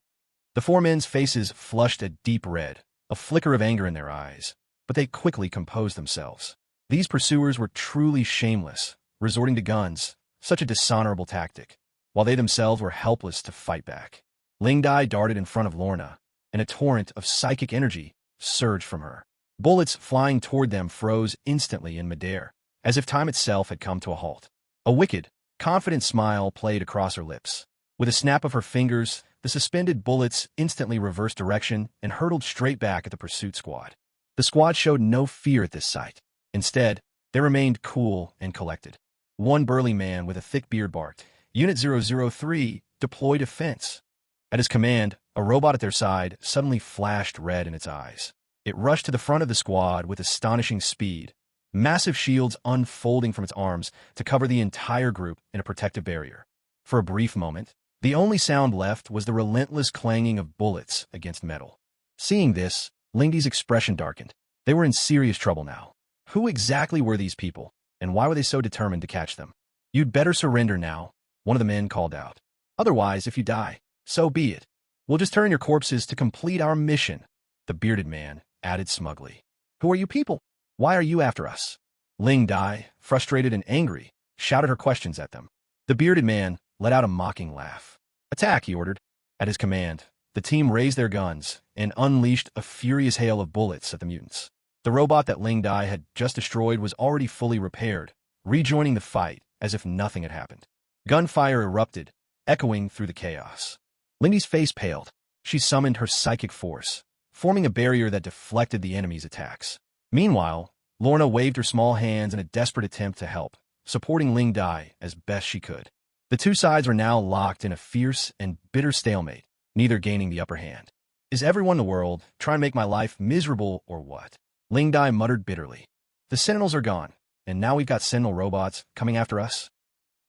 The 4 men's faces flushed a deep red, a flicker of anger in their eyes, but they quickly composed themselves. These pursuers were truly shameless, resorting to guns, such a dishonorable tactic, while they themselves were helpless to fight back. Ling Dai darted in front of Lorna, and a torrent of psychic energy surged from her. Bullets flying toward them froze instantly in midair, as if time itself had come to a halt. A wicked, confident smile played across her lips. With a snap of her fingers, the suspended bullets instantly reversed direction and hurtled straight back at the pursuit squad. The squad showed no fear at this sight. Instead, they remained cool and collected. One burly man with a thick beard barked, "Unit 003, deploy defense." At his command, a robot at their side suddenly flashed red in its eyes. It rushed to the front of the squad with astonishing speed, massive shields unfolding from its arms to cover the entire group in a protective barrier. For a brief moment, the only sound left was the relentless clanging of bullets against metal. Seeing this, Lingdi's expression darkened. They were in serious trouble now. Who exactly were these people, and why were they so determined to catch them? "You'd better surrender now," one of the men called out. "Otherwise, if you die, so be it. We'll just turn your corpses to complete our mission," the bearded man added smugly. "Who are you people? Why are you after us?" Ling Dai, frustrated and angry, shouted her questions at them. The bearded man let out a mocking laugh. "Attack," he ordered. At his command, the team raised their guns and unleashed a furious hail of bullets at the mutants. The robot that Ling Dai had just destroyed was already fully repaired, rejoining the fight as if nothing had happened. Gunfire erupted, echoing through the chaos. Lindy's face paled. She summoned her psychic force, forming a barrier that deflected the enemy's attacks. Meanwhile, Lorna waved her small hands in a desperate attempt to help, supporting Ling Dai as best she could. The two sides were now locked in a fierce and bitter stalemate, neither gaining the upper hand. "Is everyone in the world trying to make my life miserable or what?" Ling Dai muttered bitterly. "The Sentinels are gone, and now we've got Sentinel robots coming after us?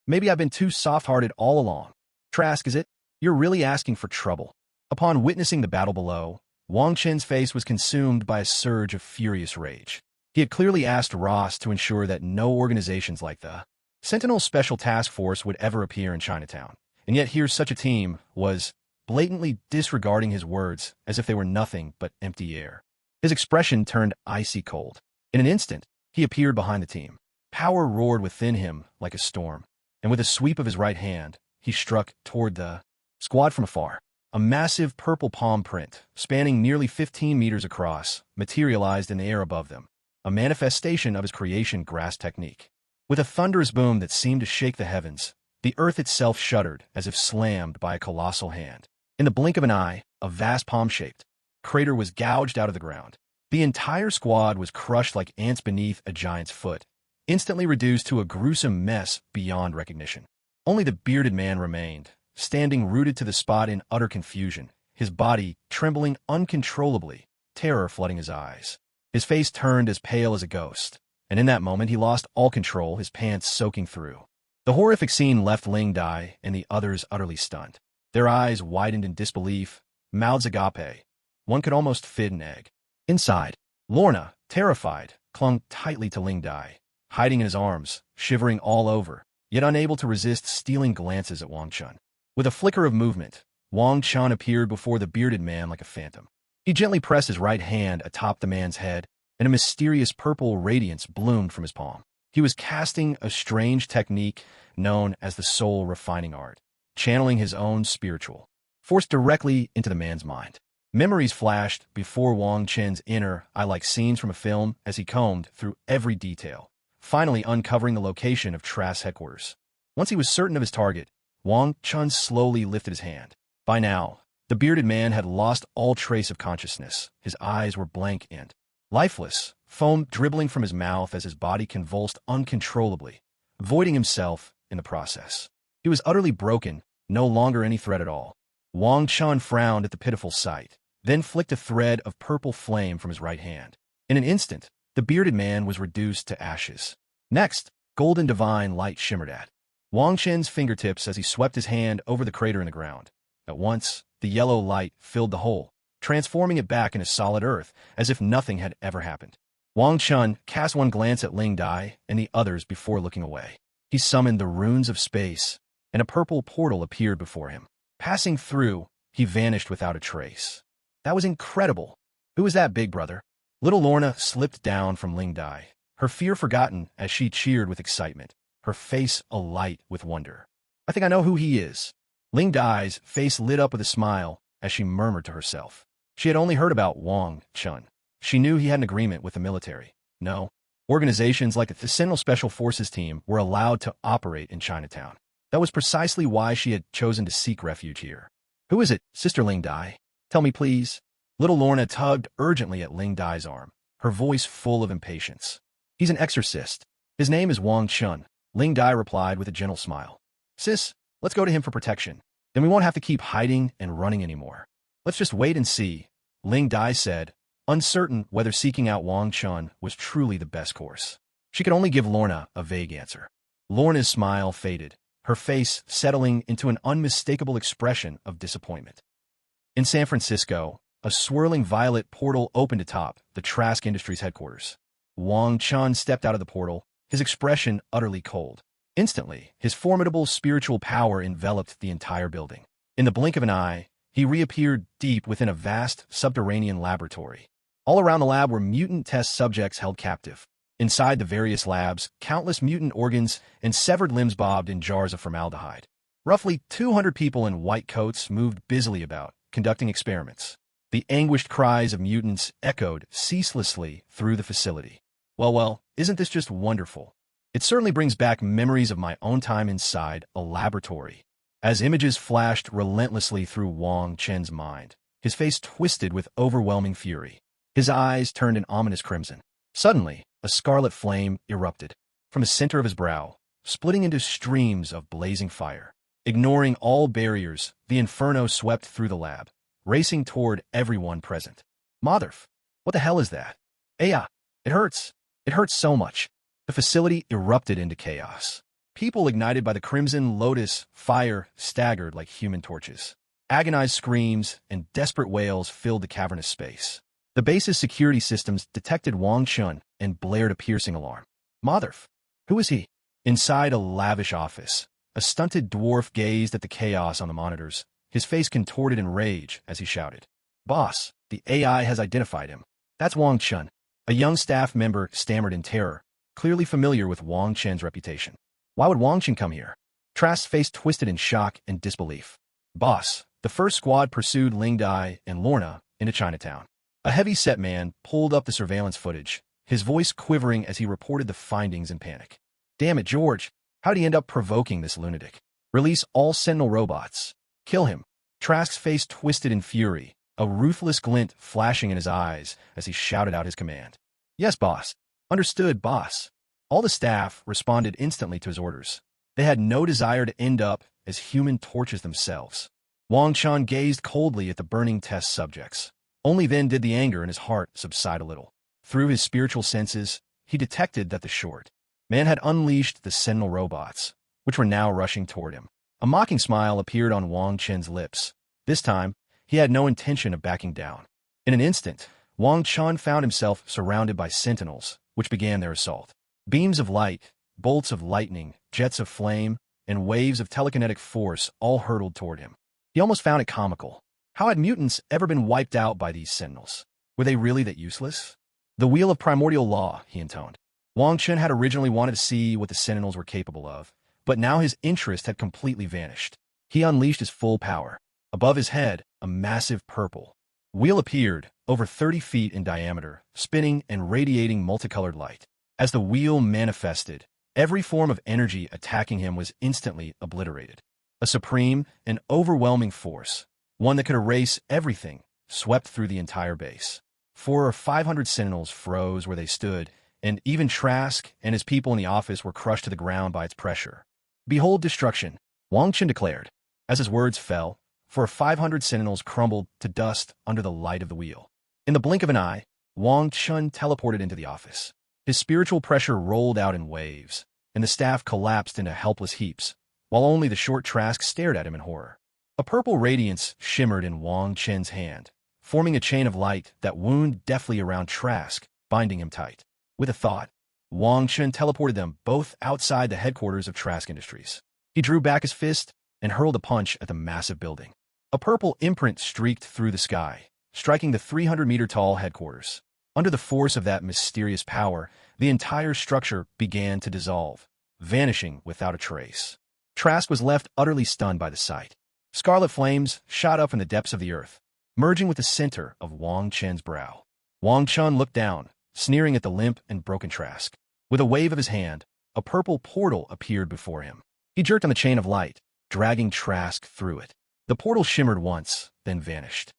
Maybe I've been too soft-hearted all along. Trask, is it? You're really asking for trouble." Upon witnessing the battle below, Wang Chen's face was consumed by a surge of furious rage. He had clearly asked Ross to ensure that no organizations like the Sentinel Special Task Force would ever appear in Chinatown, and yet here such a team was blatantly disregarding his words as if they were nothing but empty air. His expression turned icy cold. In an instant, he appeared behind the team. Power roared within him like a storm, and with a sweep of his right hand, he struck toward the squad from afar. A massive purple palm print, spanning nearly 15 meters across, materialized in the air above them, a manifestation of his creation grass technique. With a thunderous boom that seemed to shake the heavens, the earth itself shuddered as if slammed by a colossal hand. In the blink of an eye, a vast palm-shaped crater was gouged out of the ground. The entire squad was crushed like ants beneath a giant's foot, instantly reduced to a gruesome mess beyond recognition. Only the bearded man remained, standing rooted to the spot in utter confusion, his body trembling uncontrollably, terror flooding his eyes. His face turned as pale as a ghost, and in that moment he lost all control, his pants soaking through. The horrific scene left Ling Dai and the others utterly stunned. Their eyes widened in disbelief, mouths agape. One could almost fit an egg. Inside, Lorna, terrified, clung tightly to Ling Dai, hiding in his arms, shivering all over, yet unable to resist stealing glances at Wong Chun. With a flicker of movement, Wong Chun appeared before the bearded man like a phantom. He gently pressed his right hand atop the man's head, and a mysterious purple radiance bloomed from his palm. He was casting a strange technique known as the soul refining art, channeling his own spiritual force directly into the man's mind. Memories flashed before Wang Chen's inner eye like scenes from a film as he combed through every detail, finally uncovering the location of Trask's headquarters. Once he was certain of his target, Wang Chun slowly lifted his hand. By now, the bearded man had lost all trace of consciousness. His eyes were blank and lifeless, foam dribbling from his mouth as his body convulsed uncontrollably, voiding himself in the process. He was utterly broken, no longer any threat at all. Wang Chun frowned at the pitiful sight, then flicked a thread of purple flame from his right hand. In an instant, the bearded man was reduced to ashes. Next, golden divine light shimmered at Wang Chen's fingertips as he swept his hand over the crater in the ground. At once, the yellow light filled the hole, transforming it back into solid earth, as if nothing had ever happened. Wang Chun cast one glance at Ling Dai and the others before looking away. He summoned the runes of space, and a purple portal appeared before him. Passing through, he vanished without a trace. That was incredible. Who was that, big brother? Little Lorna slipped down from Ling Dai, her fear forgotten as she cheered with excitement, her face alight with wonder. I think I know who he is. Ling Dai's face lit up with a smile as she murmured to herself. She had only heard about Wang Chun. She knew he had an agreement with the military. No, organizations like the Sentinel Special Forces team were allowed to operate in Chinatown. That was precisely why she had chosen to seek refuge here. Who is it, Sister Ling Dai? Tell me, please. Little Lorna tugged urgently at Ling Dai's arm, her voice full of impatience. He's an exorcist. His name is Wang Chun, Ling Dai replied with a gentle smile. Sis, let's go to him for protection. Then we won't have to keep hiding and running anymore. Let's just wait and see, Ling Dai said, uncertain whether seeking out Wang Chun was truly the best course. She could only give Lorna a vague answer. Lorna's smile faded, her face settling into an unmistakable expression of disappointment. In San Francisco, a swirling violet portal opened atop the Trask Industries headquarters. Wang Chun stepped out of the portal, his expression utterly cold. Instantly, his formidable spiritual power enveloped the entire building. In the blink of an eye, he reappeared deep within a vast subterranean laboratory. All around the lab were mutant test subjects held captive. Inside the various labs, countless mutant organs and severed limbs bobbed in jars of formaldehyde. Roughly 200 people in white coats moved busily about, conducting experiments. The anguished cries of mutants echoed ceaselessly through the facility. Well, isn't this just wonderful? It certainly brings back memories of my own time inside a laboratory. As images flashed relentlessly through Wang Chen's mind, his face twisted with overwhelming fury. His eyes turned an ominous crimson. Suddenly, a scarlet flame erupted from the center of his brow, splitting into streams of blazing fire. Ignoring all barriers, the inferno swept through the lab, racing toward everyone present. Motherf, what the hell is that? Aya, it hurts. It hurts so much. The facility erupted into chaos. People ignited by the crimson lotus fire staggered like human torches. Agonized screams and desperate wails filled the cavernous space. The base's security systems detected Wang Chun and blared a piercing alarm. Motherf, who is he? Inside a lavish office, a stunted dwarf gazed at the chaos on the monitors, his face contorted in rage as he shouted. Boss, the AI has identified him. That's Wang Chun. A young staff member stammered in terror, clearly familiar with Wang Chen's reputation. Why would Wang Chen come here? Trask's face twisted in shock and disbelief. Boss, the first squad pursued Ling Dai and Lorna into Chinatown. A heavy-set man pulled up the surveillance footage, his voice quivering as he reported the findings in panic. Damn it, George. How'd he end up provoking this lunatic? Release all Sentinel robots. Kill him. Trask's face twisted in fury, a ruthless glint flashing in his eyes as he shouted out his command. Yes, boss. Understood, boss. All the staff responded instantly to his orders. They had no desire to end up as human torches themselves. Wang Chun gazed coldly at the burning test subjects. Only then did the anger in his heart subside a little. Through his spiritual senses, he detected that the short man had unleashed the Sentinel robots, which were now rushing toward him. A mocking smile appeared on Wang Chen's lips. This time, he had no intention of backing down. In an instant, Wang Chun found himself surrounded by sentinels, which began their assault. Beams of light, bolts of lightning, jets of flame, and waves of telekinetic force all hurtled toward him. He almost found it comical. How had mutants ever been wiped out by these sentinels? Were they really that useless? The wheel of primordial law, he intoned. Wang Chen had originally wanted to see what the sentinels were capable of, but now his interest had completely vanished. He unleashed his full power. Above his head, a massive purple, Wheel appeared, over 30 feet in diameter, spinning and radiating multicolored light. As the wheel manifested, every form of energy attacking him was instantly obliterated. A supreme and overwhelming force, one that could erase everything, swept through the entire base. 400 or 500 sentinels froze where they stood, and even Trask and his people in the office were crushed to the ground by its pressure. "Behold destruction," Wang Chen declared. As his words fell, 400 or 500 sentinels crumbled to dust under the light of the wheel. In the blink of an eye, Wong Chun teleported into the office. His spiritual pressure rolled out in waves, and the staff collapsed into helpless heaps, while only the short Trask stared at him in horror. A purple radiance shimmered in Wang Chen's hand, forming a chain of light that wound deftly around Trask, binding him tight. With a thought, Wang Chen teleported them both outside the headquarters of Trask Industries. He drew back his fist and hurled a punch at the massive building. A purple imprint streaked through the sky, striking the 300-meter-tall headquarters. Under the force of that mysterious power, the entire structure began to dissolve, vanishing without a trace. Trask was left utterly stunned by the sight. Scarlet flames shot up from the depths of the earth, merging with the center of Wang Chen's brow. Wang Chun looked down, sneering at the limp and broken Trask. With a wave of his hand, a purple portal appeared before him. He jerked on the chain of light, dragging Trask through it. The portal shimmered once, then vanished.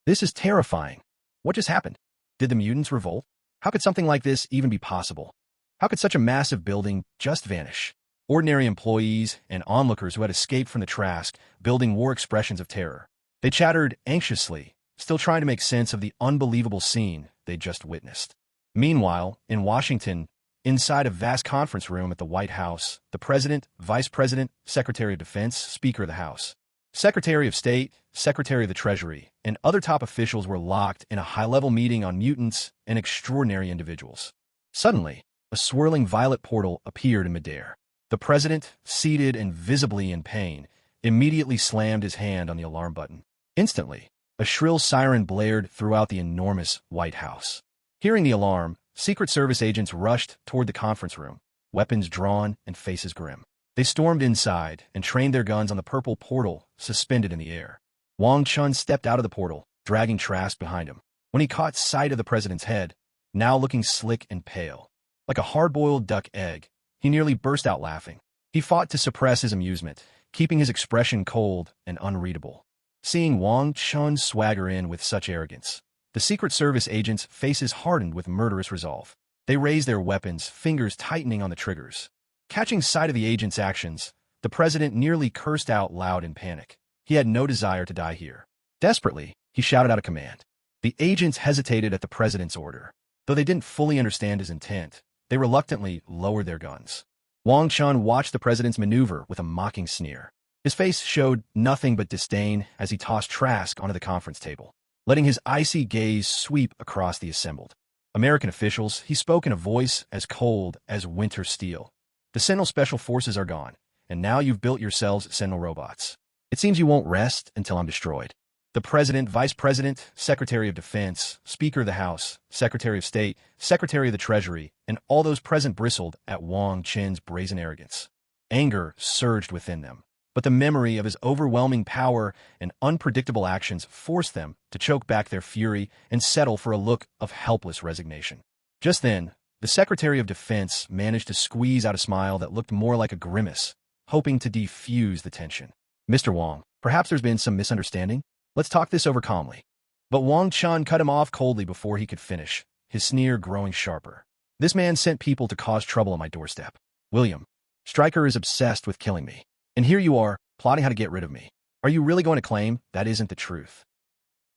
This is terrifying. What just happened? Did the mutants revolt? How could something like this even be possible? How could such a massive building just vanish? Ordinary employees and onlookers who had escaped from the Trask building wore expressions of terror. They chattered anxiously, still trying to make sense of the unbelievable scene they'd just witnessed. Meanwhile, in Washington, inside a vast conference room at the White House, the President, Vice President, Secretary of Defense, Speaker of the House, Secretary of State, Secretary of the Treasury, and other top officials were locked in a high-level meeting on mutants and extraordinary individuals. Suddenly, a swirling violet portal appeared in midair. The President, seated and visibly in pain, immediately slammed his hand on the alarm button. Instantly, a shrill siren blared throughout the enormous White House. Hearing the alarm, Secret Service agents rushed toward the conference room, weapons drawn and faces grim. They stormed inside and trained their guns on the purple portal suspended in the air. Wang Chun stepped out of the portal, dragging Trask behind him. When he caught sight of the president's head, now looking slick and pale, like a hard-boiled duck egg, he nearly burst out laughing. He fought to suppress his amusement, keeping his expression cold and unreadable. Seeing Wang Chun swagger in with such arrogance, the Secret Service agents' faces hardened with murderous resolve. They raised their weapons, fingers tightening on the triggers. Catching sight of the agent's actions, the president nearly cursed out loud in panic. He had no desire to die here. Desperately, he shouted out a command. The agents hesitated at the president's order. Though they didn't fully understand his intent, they reluctantly lowered their guns. Wang Chun watched the president's maneuver with a mocking sneer. His face showed nothing but disdain as he tossed Trask onto the conference table, letting his icy gaze sweep across the assembled American officials. He spoke in a voice as cold as winter steel. "The Sentinel Special Forces are gone, and now you've built yourselves Sentinel robots. It seems you won't rest until I'm destroyed." The President, Vice President, Secretary of Defense, Speaker of the House, Secretary of State, Secretary of the Treasury, and all those present bristled at Wang Chen's brazen arrogance. Anger surged within them, but the memory of his overwhelming power and unpredictable actions forced them to choke back their fury and settle for a look of helpless resignation. Just then, the Secretary of Defense managed to squeeze out a smile that looked more like a grimace, hoping to defuse the tension. "Mr. Wang, perhaps there's been some misunderstanding? Let's talk this over calmly." But Wang Chun cut him off coldly before he could finish, his sneer growing sharper. "This man sent people to cause trouble on my doorstep. William, Stryker is obsessed with killing me. And here you are, plotting how to get rid of me. Are you really going to claim that isn't the truth?"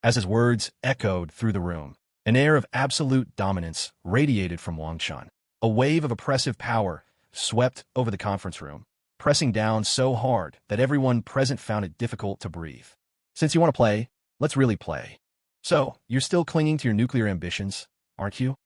As his words echoed through the room, an air of absolute dominance radiated from Wang Chun. A wave of oppressive power swept over the conference room, pressing down so hard that everyone present found it difficult to breathe. "Since you want to play, let's really play. So, you're still clinging to your nuclear ambitions, aren't you?"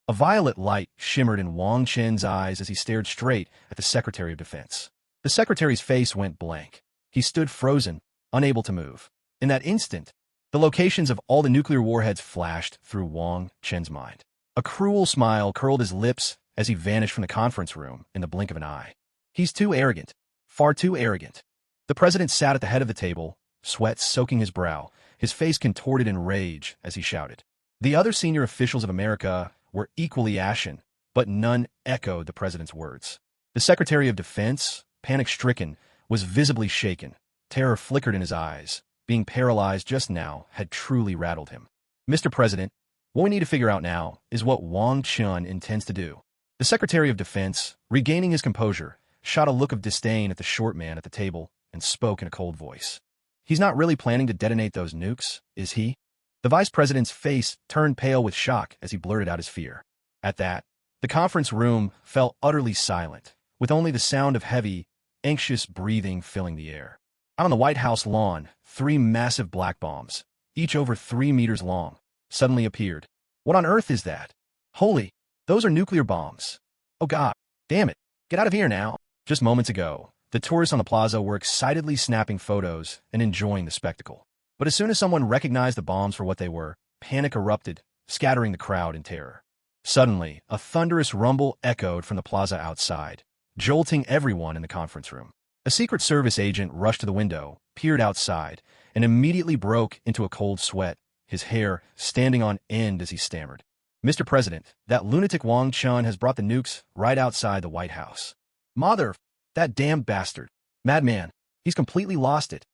A violet light shimmered in Wang Chen's eyes as he stared straight at the Secretary of Defense. The Secretary's face went blank. He stood frozen, unable to move. In that instant, the locations of all the nuclear warheads flashed through Wang Chen's mind. A cruel smile curled his lips as he vanished from the conference room in the blink of an eye. "He's too arrogant. Far too arrogant." The president sat at the head of the table, sweat soaking his brow, his face contorted in rage as he shouted. The other senior officials of America were equally ashen, but none echoed the president's words. The Secretary of Defense, panic-stricken, was visibly shaken. Terror flickered in his eyes. Being paralyzed just now had truly rattled him. Mr. President, what we need to figure out now is what Wang Chun intends to do. The Secretary of Defense, regaining his composure, shot a look of disdain at the short man at the table and spoke in a cold voice. He's not really planning to detonate those nukes, is he? The vice president's face turned pale with shock as he blurted out his fear. At that, the conference room fell utterly silent, with only the sound of heavy, anxious breathing filling the air. Out on the White House lawn, 3 massive black bombs, each over 3 meters long, suddenly appeared. What on earth is that? Holy, those are nuclear bombs. Oh God, damn it, get out of here now. Just moments ago, the tourists on the plaza were excitedly snapping photos and enjoying the spectacle. But as soon as someone recognized the bombs for what they were, panic erupted, scattering the crowd in terror. Suddenly, a thunderous rumble echoed from the plaza outside, jolting everyone in the conference room. A Secret Service agent rushed to the window, peered outside, and immediately broke into a cold sweat, his hair standing on end as he stammered. Mr. President, that lunatic Wang Chun has brought the nukes right outside the White House. Mother, that damn bastard. Madman, he's completely lost it.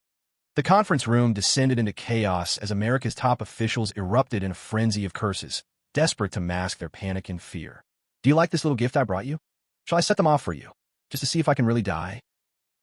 The conference room descended into chaos as America's top officials erupted in a frenzy of curses, desperate to mask their panic and fear. Do you like this little gift I brought you? Shall I set them off for you, just to see if I can really die?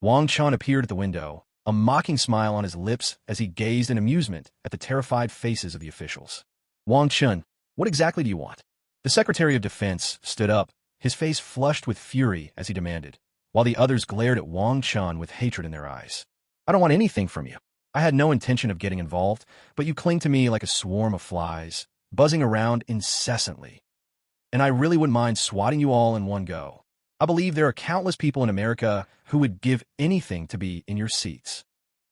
Wang Chun appeared at the window, a mocking smile on his lips as he gazed in amusement at the terrified faces of the officials. Wang Chun, what exactly do you want? The Secretary of Defense stood up, his face flushed with fury as he demanded, while the others glared at Wang Chun with hatred in their eyes. I don't want anything from you. I had no intention of getting involved, but you cling to me like a swarm of flies, buzzing around incessantly. And I really wouldn't mind swatting you all in one go. I believe there are countless people in America who would give anything to be in your seats.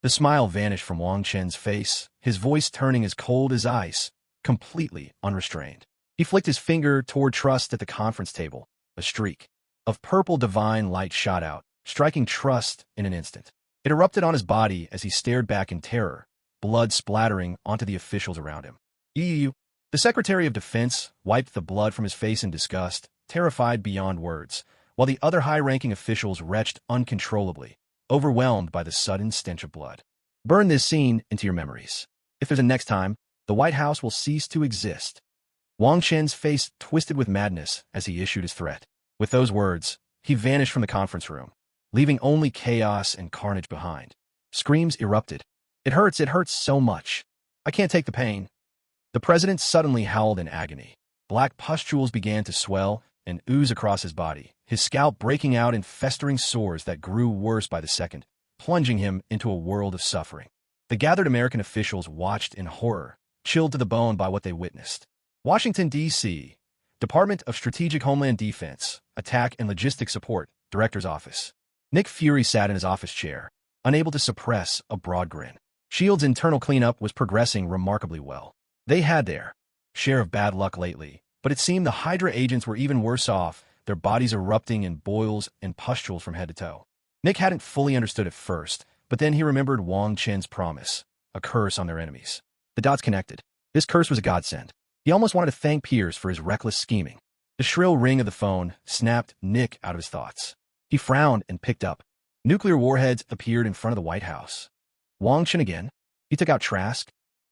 The smile vanished from Wang Chen's face, his voice turning as cold as ice, completely unrestrained. He flicked his finger toward Trust at the conference table. A streak of purple divine light shot out, striking Trust in an instant. It erupted on his body as he stared back in terror, blood splattering onto the officials around him. You. The Secretary of Defense wiped the blood from his face in disgust, terrified beyond words, while the other high-ranking officials retched uncontrollably, overwhelmed by the sudden stench of blood. Burn this scene into your memories. If there's a next time, the White House will cease to exist. Wang Chen's face twisted with madness as he issued his threat. With those words, he vanished from the conference room, leaving only chaos and carnage behind. Screams erupted. It hurts so much. I can't take the pain. The president suddenly howled in agony. Black pustules began to swell and ooze across his body, his scalp breaking out in festering sores that grew worse by the second, plunging him into a world of suffering. The gathered American officials watched in horror, chilled to the bone by what they witnessed. Washington, D.C., Department of Strategic Homeland Defense, Attack and Logistics Support, Director's Office. Nick Fury sat in his office chair, unable to suppress a broad grin. S.H.I.E.L.D.'s internal cleanup was progressing remarkably well. They had their share of bad luck lately, but it seemed the Hydra agents were even worse off, their bodies erupting in boils and pustules from head to toe. Nick hadn't fully understood at first, but then he remembered Wang Chen's promise, a curse on their enemies. The dots connected. This curse was a godsend. He almost wanted to thank Pierce for his reckless scheming. The shrill ring of the phone snapped Nick out of his thoughts. He frowned and picked up. Nuclear warheads appeared in front of the White House. Wang Chen again? He took out Trask.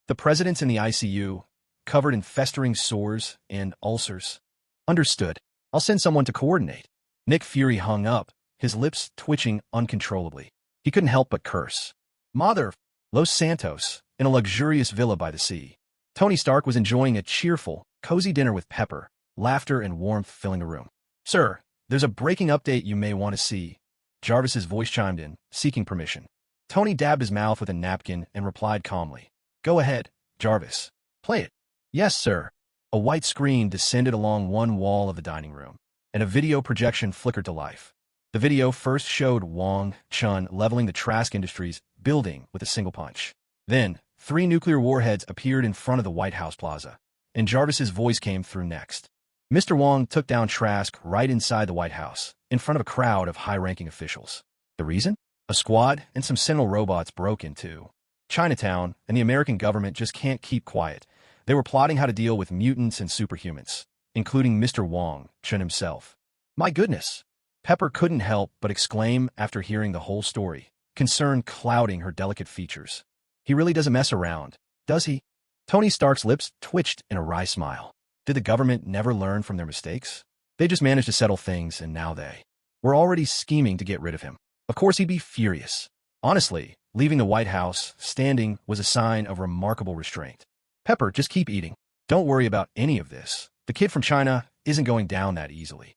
The president's in the ICU, covered in festering sores and ulcers. Understood. I'll send someone to coordinate. Nick Fury hung up, his lips twitching uncontrollably. He couldn't help but curse. Mother! Los Santos, in a luxurious villa by the sea. Tony Stark was enjoying a cheerful, cozy dinner with pepper, laughter and warmth filling the room. Sir, there's a breaking update you may want to see. Jarvis's voice chimed in, seeking permission. Tony dabbed his mouth with a napkin and replied calmly. Go ahead, Jarvis. Play it. Yes, sir. A white screen descended along one wall of the dining room, and a video projection flickered to life. The video first showed Wang Chun leveling the Trask Industries building with a single punch. Then, 3 nuclear warheads appeared in front of the White House plaza, and Jarvis's voice came through next. Mr. Wong took down Trask right inside the White House, in front of a crowd of high-ranking officials. The reason? A squad and some Sentinel robots broke in too. Chinatown and the American government just can't keep quiet. They were plotting how to deal with mutants and superhumans, including Mr. Wang Chen himself. My goodness! Pepper couldn't help but exclaim after hearing the whole story, concern clouding her delicate features. He really doesn't mess around, does he? Tony Stark's lips twitched in a wry smile. Did the government never learn from their mistakes? They just managed to settle things, and now they were already scheming to get rid of him. Of course he'd be furious. Honestly, leaving the White House standing was a sign of remarkable restraint. Pepper, just keep eating. Don't worry about any of this. The kid from China isn't going down that easily.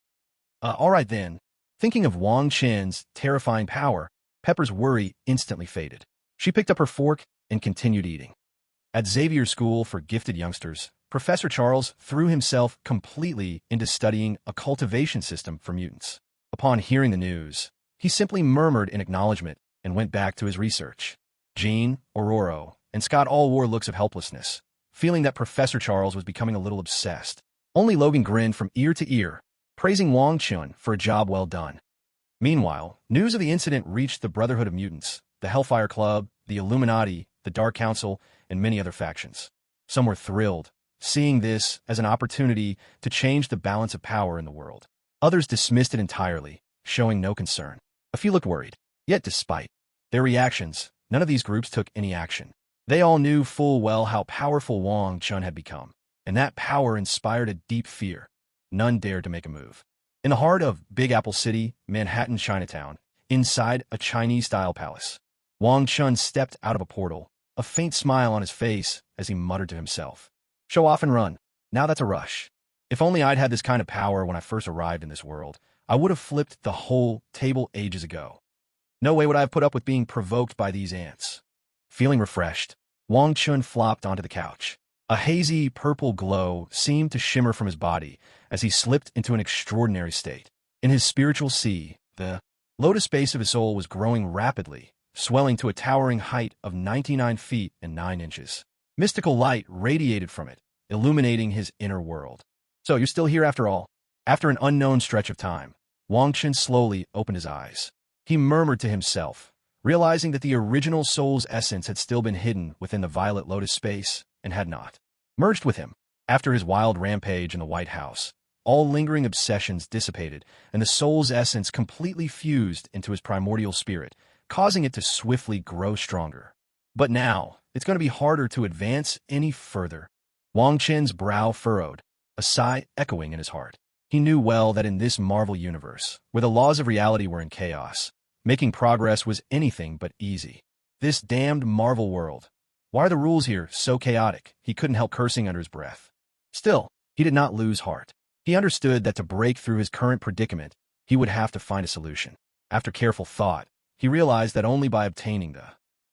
All right then. Thinking of Wang Chen's terrifying power, Pepper's worry instantly faded. She picked up her fork and continued eating. At Xavier's School for Gifted Youngsters, Professor Charles threw himself completely into studying a cultivation system for mutants. Upon hearing the news, he simply murmured in acknowledgement and went back to his research. Jean, Aurora, and Scott all wore looks of helplessness, feeling that Professor Charles was becoming a little obsessed. Only Logan grinned from ear to ear, praising Wong Chun for a job well done. Meanwhile, news of the incident reached the Brotherhood of Mutants, the Hellfire Club, the Illuminati, the Dark Council, and many other factions. Some were thrilled, seeing this as an opportunity to change the balance of power in the world. Others dismissed it entirely, showing no concern. A few looked worried. Yet despite their reactions, none of these groups took any action. They all knew full well how powerful Wong Chun had become, and that power inspired a deep fear. None dared to make a move. In the heart of Big Apple City, Manhattan, Chinatown, inside a Chinese-style palace, Wong Chun stepped out of a portal, a faint smile on his face as he muttered to himself. Show off and run. Now that's a rush. If only I'd had this kind of power when I first arrived in this world, I would have flipped the whole table ages ago. No way would I have put up with being provoked by these ants. Feeling refreshed, Wong Chun flopped onto the couch. A hazy purple glow seemed to shimmer from his body as he slipped into an extraordinary state. In his spiritual sea, the lotus base of his soul was growing rapidly, swelling to a towering height of 99 feet and 9 inches. Mystical light radiated from it, illuminating his inner world. So you're still here after all? After an unknown stretch of time, Wong Chun slowly opened his eyes. He murmured to himself, realizing that the original soul's essence had still been hidden within the violet lotus space and had not merged with him. After his wild rampage in the White House, all lingering obsessions dissipated, and the soul's essence completely fused into his primordial spirit, causing it to swiftly grow stronger. But now, it's going to be harder to advance any further. Wong Chen's brow furrowed, a sigh echoing in his heart. He knew well that in this Marvel universe, where the laws of reality were in chaos, making progress was anything but easy. This damned Marvel world. Why are the rules here so chaotic? He couldn't help cursing under his breath. Still, he did not lose heart. He understood that to break through his current predicament, he would have to find a solution. After careful thought, he realized that only by obtaining the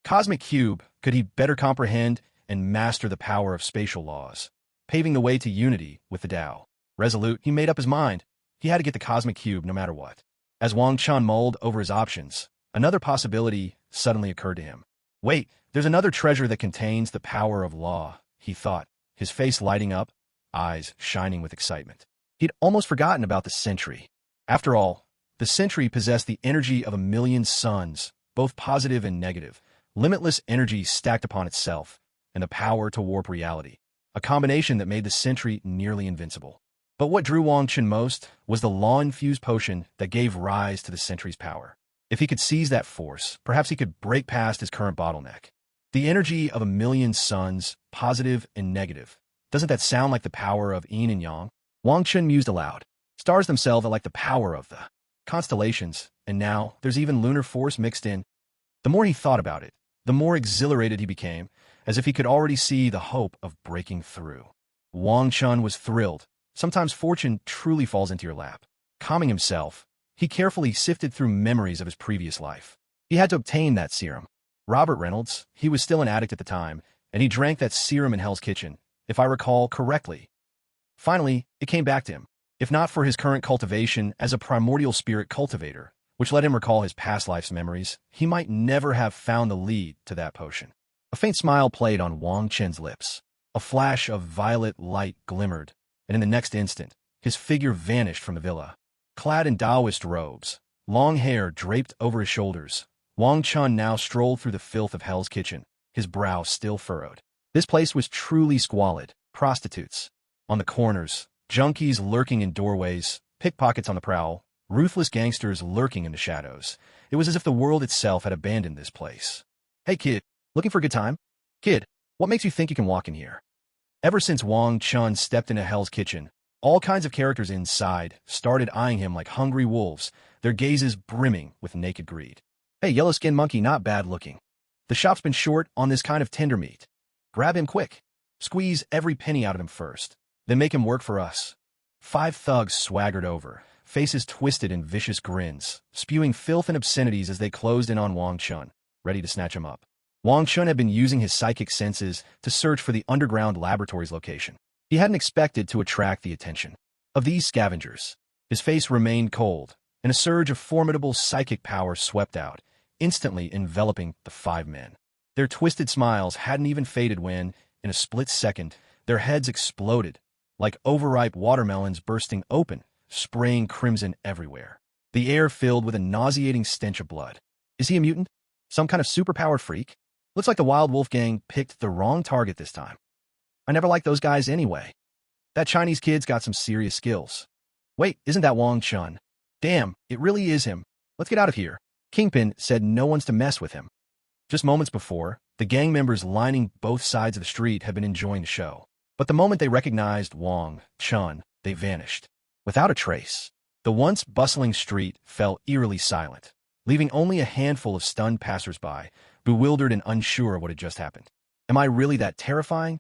cosmic cube could he better comprehend and master the power of spatial laws, paving the way to unity with the Tao. Resolute, he made up his mind. He had to get the cosmic cube no matter what. As Wong Chun mulled over his options, another possibility suddenly occurred to him. Wait, there's another treasure that contains the power of law, he thought, his face lighting up, eyes shining with excitement. He'd almost forgotten about the Sentry. After all, the Sentry possessed the energy of 1,000,000 suns, both positive and negative, limitless energy stacked upon itself, and the power to warp reality, a combination that made the Sentry nearly invincible. But what drew Wong Chun most was the law-infused potion that gave rise to the Sentry's power. If he could seize that force, perhaps he could break past his current bottleneck. The energy of 1,000,000 suns, positive and negative. Doesn't that sound like the power of yin and yang? Wong Chun mused aloud. Stars themselves are like the power of the constellations, and now there's even lunar force mixed in. The more he thought about it, the more exhilarated he became, as if he could already see the hope of breaking through. Wong Chun was thrilled. Sometimes fortune truly falls into your lap. Calming himself, he carefully sifted through memories of his previous life. He had to obtain that serum. Robert Reynolds, he was still an addict at the time, and he drank that serum in Hell's Kitchen, if I recall correctly. Finally, it came back to him. If not for his current cultivation as a primordial spirit cultivator, which let him recall his past life's memories, he might never have found the lead to that potion. A faint smile played on Wong Chen's lips. A flash of violet light glimmered, and in the next instant, his figure vanished from the villa. Clad in Taoist robes, long hair draped over his shoulders, Wong Chun now strolled through the filth of Hell's Kitchen, his brow still furrowed. This place was truly squalid. Prostitutes on the corners, junkies lurking in doorways, pickpockets on the prowl, ruthless gangsters lurking in the shadows. It was as if the world itself had abandoned this place. "Hey kid, looking for a good time? Kid, what makes you think you can walk in here?" Ever since Wong Chun stepped into Hell's Kitchen, all kinds of characters inside started eyeing him like hungry wolves, their gazes brimming with naked greed. "Hey, yellow-skinned monkey, not bad looking. The shop's been short on this kind of tender meat. Grab him quick. Squeeze every penny out of him first, then make him work for us." 5 thugs swaggered over, faces twisted in vicious grins, spewing filth and obscenities as they closed in on Wang Chun, ready to snatch him up. Wang Chun had been using his psychic senses to search for the underground laboratory's location. He hadn't expected to attract the attention of these scavengers. His face remained cold, and a surge of formidable psychic power swept out, instantly enveloping the 5 men. Their twisted smiles hadn't even faded when, in a split second, their heads exploded, like overripe watermelons bursting open, spraying crimson everywhere. The air filled with a nauseating stench of blood. Is he a mutant? Some kind of superpowered freak? Looks like the Wild Wolf Gang picked the wrong target this time. I never liked those guys anyway. That Chinese kid's got some serious skills. Wait, isn't that Wong Chun? Damn, it really is him. Let's get out of here. Kingpin said no one's to mess with him. Just moments before, the gang members lining both sides of the street had been enjoying the show. But the moment they recognized Wong Chun, they vanished. Without a trace, the once bustling street fell eerily silent, leaving only a handful of stunned passersby, bewildered and unsure of what had just happened. Am I really that terrifying?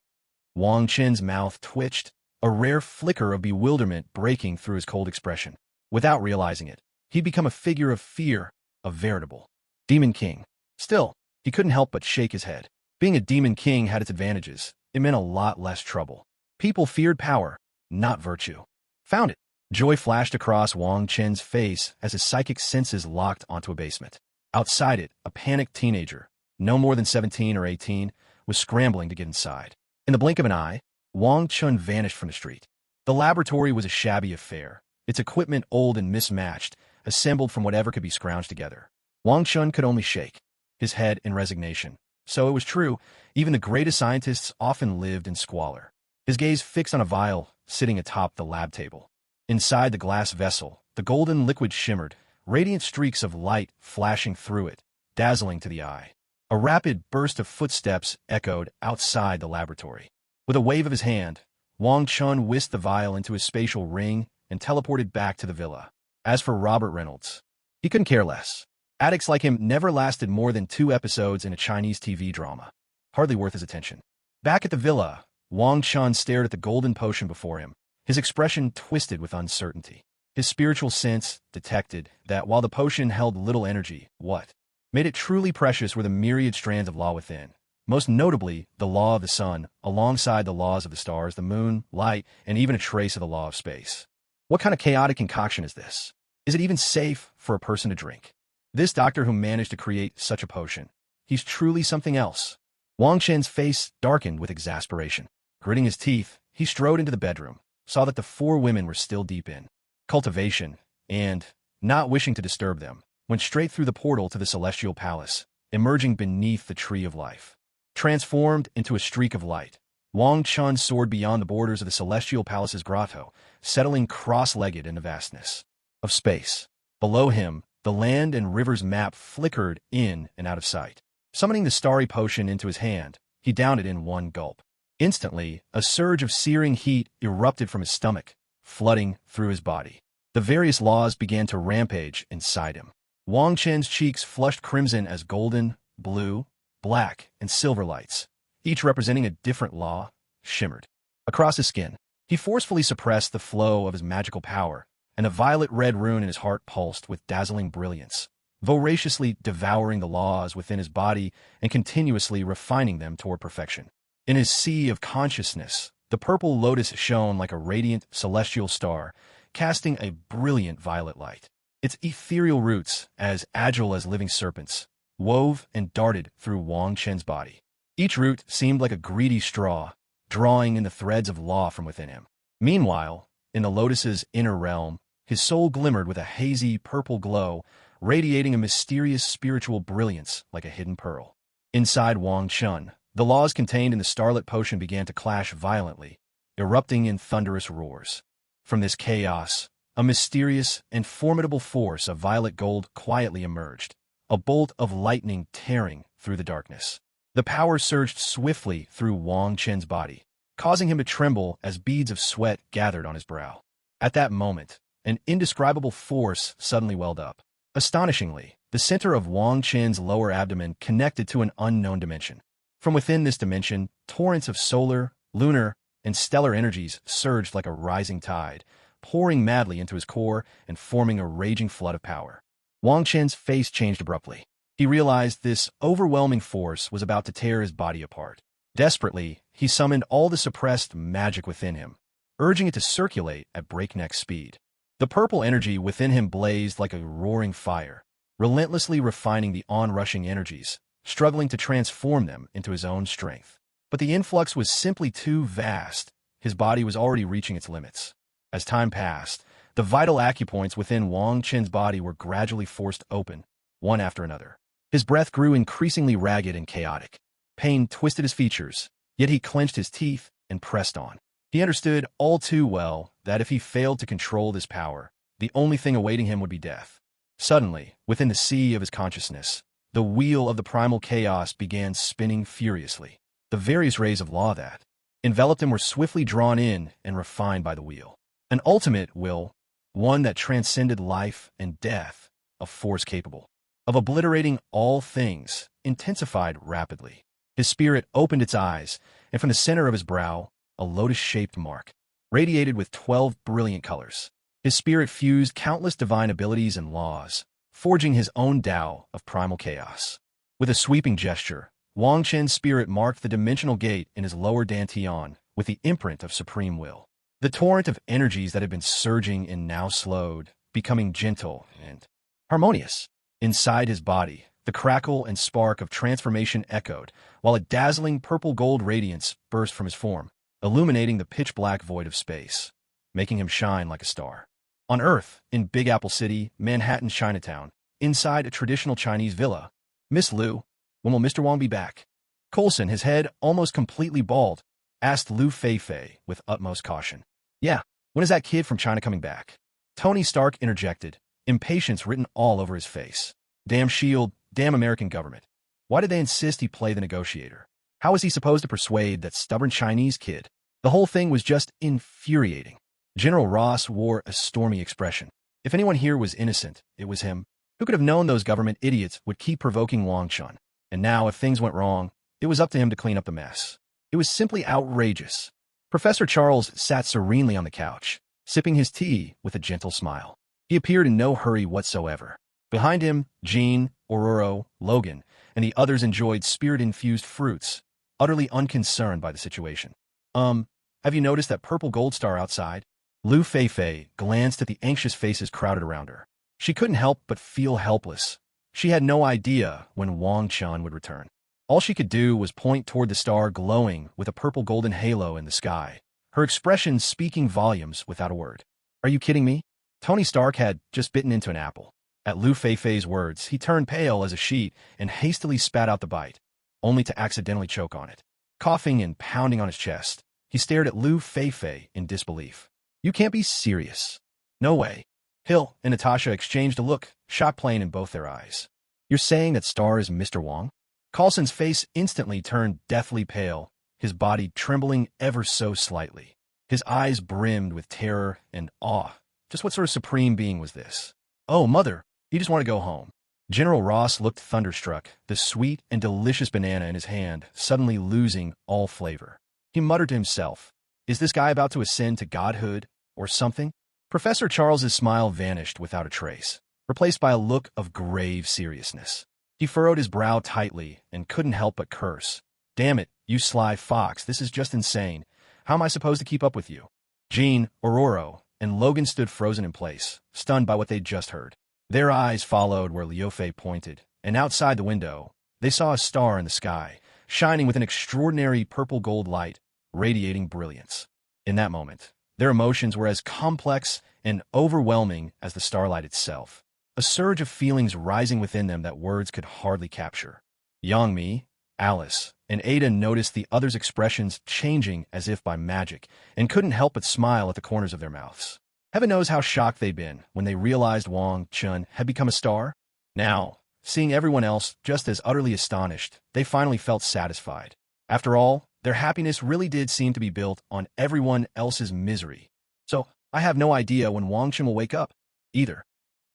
Wong Chen's mouth twitched, a rare flicker of bewilderment breaking through his cold expression. Without realizing it, he'd become a figure of fear, a veritable demon king. Still, he couldn't help but shake his head. Being a demon king had its advantages. It meant a lot less trouble. People feared power, not virtue. Found it. Joy flashed across Wong Chen's face as his psychic senses locked onto a basement. Outside it, a panicked teenager, no more than 17 or 18, was scrambling to get inside. In the blink of an eye, Wong Chun vanished from the street. The laboratory was a shabby affair, its equipment old and mismatched, assembled from whatever could be scrounged together. Wong Chun could only shake his head in resignation. So it was true, even the greatest scientists often lived in squalor. His gaze fixed on a vial sitting atop the lab table. Inside the glass vessel, the golden liquid shimmered, radiant streaks of light flashing through it, dazzling to the eye. A rapid burst of footsteps echoed outside the laboratory. With a wave of his hand, Wong Chun whisked the vial into his spatial ring and teleported back to the villa. As for Robert Reynolds, he couldn't care less. Addicts like him never lasted more than 2 episodes in a Chinese TV drama. Hardly worth his attention. Back at the villa, Wong Chun stared at the golden potion before him, his expression twisted with uncertainty. His spiritual sense detected that while the potion held little energy, what made it truly precious were the myriad strands of law within, most notably the law of the sun, alongside the laws of the stars, the moon, light, and even a trace of the law of space. What kind of chaotic concoction is this? Is it even safe for a person to drink? This doctor who managed to create such a potion, he's truly something else. Wang Chen's face darkened with exasperation. Gritting his teeth, he strode into the bedroom, saw that the 4 women were still deep in cultivation, and, not wishing to disturb them, went straight through the portal to the celestial palace, emerging beneath the tree of life. Transformed into a streak of light, Wang Chun soared beyond the borders of the celestial palace's grotto, settling cross-legged in the vastness of space. Below him, the land and river's map flickered in and out of sight. Summoning the starry potion into his hand, he downed it in one gulp. Instantly, a surge of searing heat erupted from his stomach, flooding through his body. The various laws began to rampage inside him. Wang Chen's cheeks flushed crimson as golden, blue, black, and silver lights, each representing a different law, shimmered across his skin. He forcefully suppressed the flow of his magical power, and a violet-red rune in his heart pulsed with dazzling brilliance, voraciously devouring the laws within his body and continuously refining them toward perfection. In his sea of consciousness, the purple lotus shone like a radiant celestial star, casting a brilliant violet light. Its ethereal roots, as agile as living serpents, wove and darted through Wang Chen's body. Each root seemed like a greedy straw, drawing in the threads of law from within him. Meanwhile, in the lotus's inner realm, his soul glimmered with a hazy purple glow, radiating a mysterious spiritual brilliance like a hidden pearl. Inside Wong Chun, the laws contained in the starlit potion began to clash violently, erupting in thunderous roars. From this chaos, a mysterious and formidable force of violet gold quietly emerged, a bolt of lightning tearing through the darkness. The power surged swiftly through Wang Chen's body, causing him to tremble as beads of sweat gathered on his brow. At that moment, an indescribable force suddenly welled up. Astonishingly, the center of Wang Chen's lower abdomen connected to an unknown dimension. From within this dimension, torrents of solar, lunar, and stellar energies surged like a rising tide, pouring madly into his core and forming a raging flood of power. Wang Chen's face changed abruptly. He realized this overwhelming force was about to tear his body apart. Desperately, he summoned all the suppressed magic within him, urging it to circulate at breakneck speed. The purple energy within him blazed like a roaring fire, relentlessly refining the onrushing energies, struggling to transform them into his own strength. But the influx was simply too vast. His body was already reaching its limits. As time passed, the vital acupoints within Wang Chen's body were gradually forced open, one after another. His breath grew increasingly ragged and chaotic. Pain twisted his features, yet he clenched his teeth and pressed on. He understood all too well that if he failed to control this power, the only thing awaiting him would be death. Suddenly, within the sea of his consciousness, the wheel of the primal chaos began spinning furiously. The various rays of law that enveloped him were swiftly drawn in and refined by the wheel. An ultimate will, one that transcended life and death, a force capable of obliterating all things, intensified rapidly. His spirit opened its eyes, and from the center of his brow, a lotus-shaped mark radiated with 12 brilliant colors. His spirit fused countless divine abilities and laws, forging his own Tao of primal chaos. With a sweeping gesture, Wang Chen's spirit marked the dimensional gate in his lower dantian with the imprint of supreme will. The torrent of energies that had been surging in now slowed, becoming gentle and harmonious. Inside his body, the crackle and spark of transformation echoed, while a dazzling purple-gold radiance burst from his form, illuminating the pitch-black void of space, making him shine like a star. On Earth, in Big Apple City, Manhattan, Chinatown, inside a traditional Chinese villa, Miss Liu, when will Mr. Wang be back? Coulson, his head almost completely bald, asked Liu Feifei with utmost caution. Yeah, when is that kid from China coming back? Tony Stark interjected, impatience written all over his face. Damn SHIELD, damn American government. Why did they insist he play the negotiator? How was he supposed to persuade that stubborn Chinese kid? The whole thing was just infuriating. General Ross wore a stormy expression. If anyone here was innocent, it was him. Who could have known those government idiots would keep provoking Wang Chun? And now, if things went wrong, it was up to him to clean up the mess. It was simply outrageous. Professor Charles sat serenely on the couch, sipping his tea with a gentle smile. He appeared in no hurry whatsoever. Behind him, Jean, Ororo, Logan, and the others enjoyed spirit-infused fruits, utterly unconcerned by the situation. Have you noticed that purple gold star outside? Liu Feifei glanced at the anxious faces crowded around her. She couldn't help but feel helpless. She had no idea when Wang Chun would return. All she could do was point toward the star glowing with a purple-golden halo in the sky, her expression speaking volumes without a word. Are you kidding me? Tony Stark had just bitten into an apple. At Liu Feifei's words, he turned pale as a sheet and hastily spat out the bite, only to accidentally choke on it. Coughing and pounding on his chest, he stared at Liu Feifei in disbelief. You can't be serious. No way. Hill and Natasha exchanged a look, shock plain in both their eyes. You're saying that Star is Mr. Wang? Coulson's face instantly turned deathly pale, his body trembling ever so slightly. His eyes brimmed with terror and awe. Just what sort of supreme being was this? Oh, mother, you just want to go home. General Ross looked thunderstruck, the sweet and delicious banana in his hand suddenly losing all flavor. He muttered to himself, is this guy about to ascend to godhood or something? Professor Charles's smile vanished without a trace, replaced by a look of grave seriousness. He furrowed his brow tightly and couldn't help but curse. Damn it, you sly fox, this is just insane. How am I supposed to keep up with you? Jean, Ororo, and Logan stood frozen in place, stunned by what they'd just heard. Their eyes followed where Liu Fei pointed, and outside the window, they saw a star in the sky, shining with an extraordinary purple-gold light, radiating brilliance. In that moment, their emotions were as complex and overwhelming as the starlight itself, a surge of feelings rising within them that words could hardly capture. Yang Mi, Alice, and Ada noticed the others' expressions changing as if by magic, and couldn't help but smile at the corners of their mouths. Heaven knows how shocked they'd been when they realized Wong Chun had become a star. Now, seeing everyone else just as utterly astonished, they finally felt satisfied. After all, their happiness really did seem to be built on everyone else's misery. So, I have no idea when Wong Chun will wake up, either.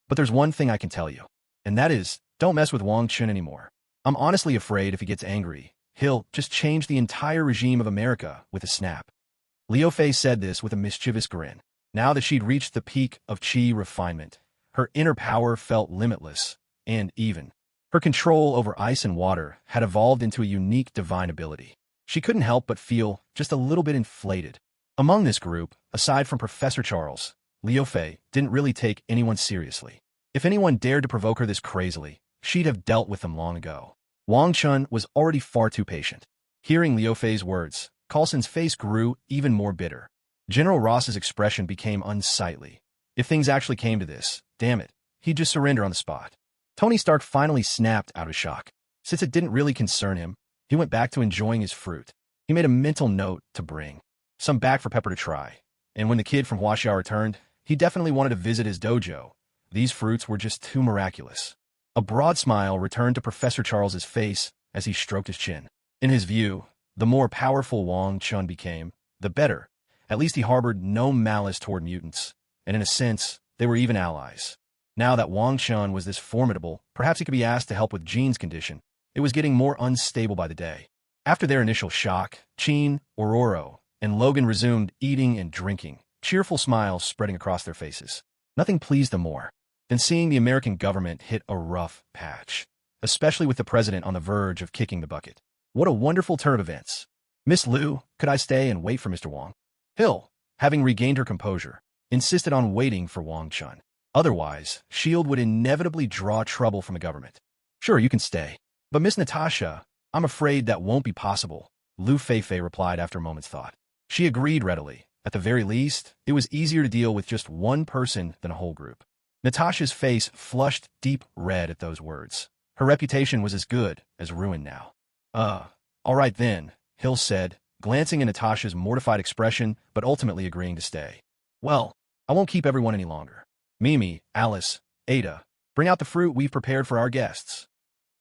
But there's one thing I can tell you, and that is, don't mess with Wong Chun anymore. I'm honestly afraid if he gets angry, he'll just change the entire regime of America with a snap. Liu Fei said this with a mischievous grin. Now that she'd reached the peak of chi refinement, her inner power felt limitless, and even. Her control over ice and water had evolved into a unique divine ability. She couldn't help but feel just a little bit inflated. Among this group, aside from Professor Charles, Liu Fei didn't really take anyone seriously. If anyone dared to provoke her this crazily, she'd have dealt with them long ago. Wong Chun was already far too patient. Hearing Liu Fei's words, Coulson's face grew even more bitter. General Ross's expression became unsightly. If things actually came to this, damn it, he'd just surrender on the spot. Tony Stark finally snapped out of shock. Since it didn't really concern him, he went back to enjoying his fruit. He made a mental note to bring some back for Pepper to try. And when the kid from Huaxia returned, he definitely wanted to visit his dojo. These fruits were just too miraculous. A broad smile returned to Professor Charles's face as he stroked his chin. In his view, the more powerful Wong Chun became, the better. At least he harbored no malice toward mutants, and in a sense, they were even allies. Now that Wong Chun was this formidable, perhaps he could be asked to help with Jean's condition. It was getting more unstable by the day. After their initial shock, Jean, Ororo, and Logan resumed eating and drinking, cheerful smiles spreading across their faces. Nothing pleased them more than seeing the American government hit a rough patch, especially with the president on the verge of kicking the bucket. What a wonderful turn of events. Miss Liu, could I stay and wait for Mr. Wong? Hill, having regained her composure, insisted on waiting for Wong Chun. Otherwise, S.H.I.E.L.D. would inevitably draw trouble from the government. Sure, you can stay. But Miss Natasha, I'm afraid that won't be possible, Liu Feifei replied after a moment's thought. She agreed readily. At the very least, it was easier to deal with just one person than a whole group. Natasha's face flushed deep red at those words. Her reputation was as good as ruined now. All right then, Hill said, glancing at Natasha's mortified expression, but ultimately agreeing to stay. Well, I won't keep everyone any longer. Mimi, Alice, Ada, bring out the fruit we've prepared for our guests.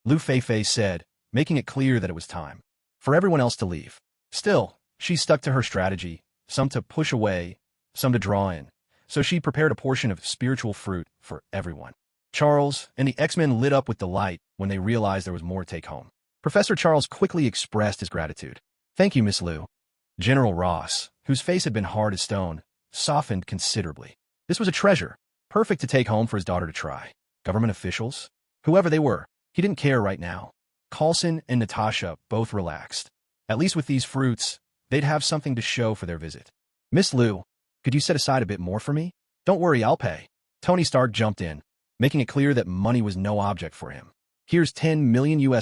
Liu Feifei said, making it clear that it was time for everyone else to leave. Still, she stuck to her strategy, some to push away, some to draw in, so she prepared a portion of spiritual fruit for everyone. Charles and the X-Men lit up with delight when they realized there was more to take home. Professor Charles quickly expressed his gratitude. Thank you, Miss Liu. General Ross, whose face had been hard as stone, softened considerably. This was a treasure, perfect to take home for his daughter to try. Government officials? Whoever they were, he didn't care right now. Coulson and Natasha both relaxed. At least with these fruits, they'd have something to show for their visit. Miss Liu, could you set aside a bit more for me? Don't worry, I'll pay. Tony Stark jumped in, making it clear that money was no object for him. Here's $10 million.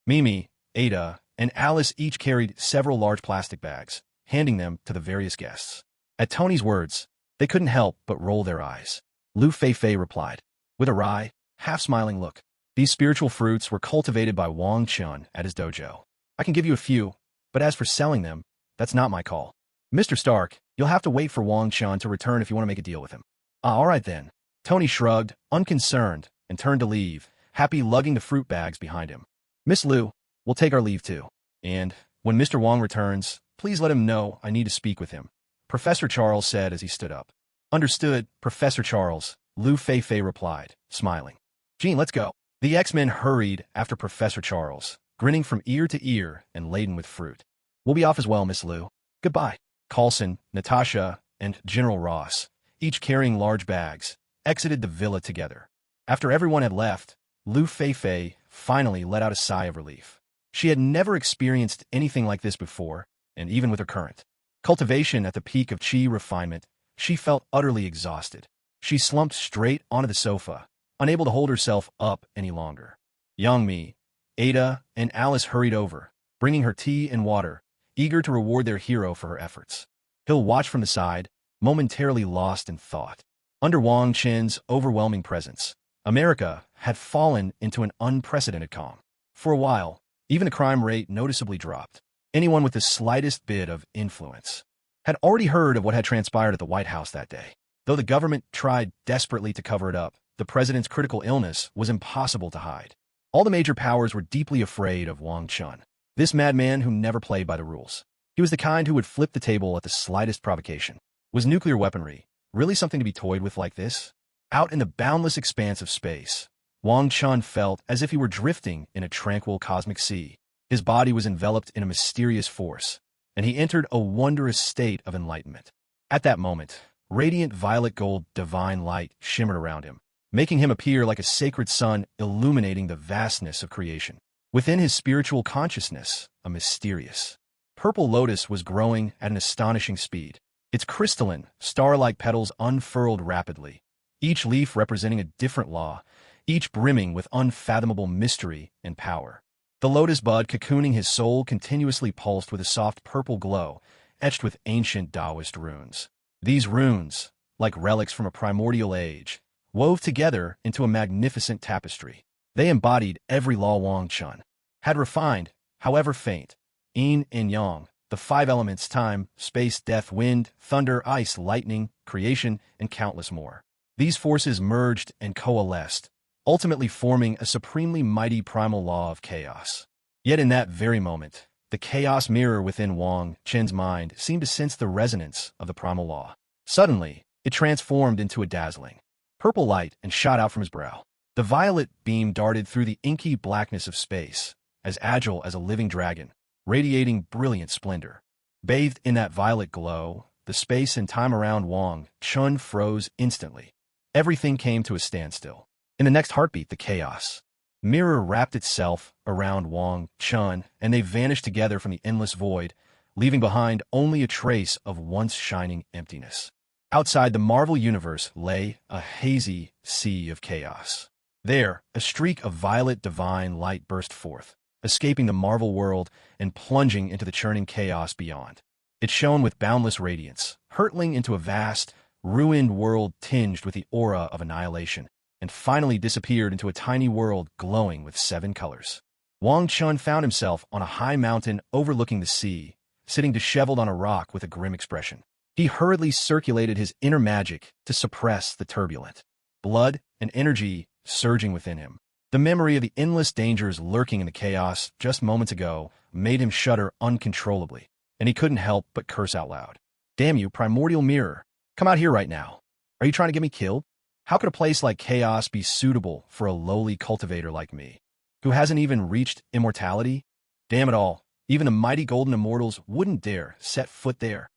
Mimi, Ada, and Alice each carried several large plastic bags, handing them to the various guests. At Tony's words, they couldn't help but roll their eyes. Liu Feifei replied, with a wry, half-smiling look. These spiritual fruits were cultivated by Wong Chun at his dojo. I can give you a few, but as for selling them, that's not my call. Mr. Stark, you'll have to wait for Wong Chun to return if you want to make a deal with him. All right then. Tony shrugged, unconcerned, and turned to leave, happy lugging the fruit bags behind him. Miss Liu, we'll take our leave too. And, when Mr. Wong returns, please let him know I need to speak with him, Professor Charles said as he stood up. Understood, Professor Charles, Liu Feifei replied, smiling. Jean, let's go. The X-Men hurried after Professor Charles, grinning from ear to ear and laden with fruit. We'll be off as well, Miss Liu. Goodbye. Coulson, Natasha, and General Ross, each carrying large bags, exited the villa together. After everyone had left, Liu Feifei finally let out a sigh of relief. She had never experienced anything like this before, and even with her current cultivation at the peak of chi refinement, she felt utterly exhausted. She slumped straight onto the sofa, unable to hold herself up any longer. Young Mi, Ada, and Alice hurried over, bringing her tea and water, eager to reward their hero for her efforts. Hill watched from the side, momentarily lost in thought. Under Wang Chen's overwhelming presence, America had fallen into an unprecedented calm. For a while, Even the crime rate noticeably dropped. Anyone with the slightest bit of influence had already heard of what had transpired at the White House that day. Though the government tried desperately to cover it up, the president's critical illness was impossible to hide. All the major powers were deeply afraid of Wang Chun, this madman who never played by the rules. He was the kind who would flip the table at the slightest provocation. Was nuclear weaponry really something to be toyed with like this? Out in the boundless expanse of space, Wang Chun felt as if he were drifting in a tranquil cosmic sea. His body was enveloped in a mysterious force, and he entered a wondrous state of enlightenment. At that moment, radiant violet gold divine light shimmered around him, making him appear like a sacred sun illuminating the vastness of creation. Within his spiritual consciousness, a mysterious purple lotus was growing at an astonishing speed. Its crystalline, star-like petals unfurled rapidly, each leaf representing a different law, each brimming with unfathomable mystery and power. The lotus bud cocooning his soul continuously pulsed with a soft purple glow, etched with ancient Taoist runes. These runes, like relics from a primordial age, wove together into a magnificent tapestry. They embodied every law Wang Chun had refined, however faint: yin and yang, the five elements: time, space, death, wind, thunder, ice, lightning, creation, and countless more. These forces merged and coalesced, ultimately forming a supremely mighty primal law of chaos. Yet in that very moment, the chaos mirror within Wang Chen's mind seemed to sense the resonance of the primal law. Suddenly, it transformed into a dazzling purple light and shot out from his brow. The violet beam darted through the inky blackness of space, as agile as a living dragon, radiating brilliant splendor. Bathed in that violet glow, the space and time around Wang Chun froze instantly. Everything came to a standstill. In the next heartbeat, the chaos mirror wrapped itself around Wang Chun, and they vanished together from the endless void, leaving behind only a trace of once shining emptiness. Outside the Marvel universe lay a hazy sea of chaos. There, a streak of violet divine light burst forth, escaping the Marvel world and plunging into the churning chaos beyond. It shone with boundless radiance, hurtling into a vast, ruined world tinged with the aura of annihilation, and finally disappeared into a tiny world glowing with 7 colors. Wang Chun found himself on a high mountain overlooking the sea, sitting disheveled on a rock with a grim expression. He hurriedly circulated his inner magic to suppress the turbulent blood and energy surging within him. The memory of the endless dangers lurking in the chaos just moments ago made him shudder uncontrollably, and he couldn't help but curse out loud. "Damn you, primordial mirror. Come out here right now. Are you trying to get me killed? How could a place like chaos be suitable for a lowly cultivator like me, who hasn't even reached immortality? Damn it all, even the mighty golden immortals wouldn't dare set foot there."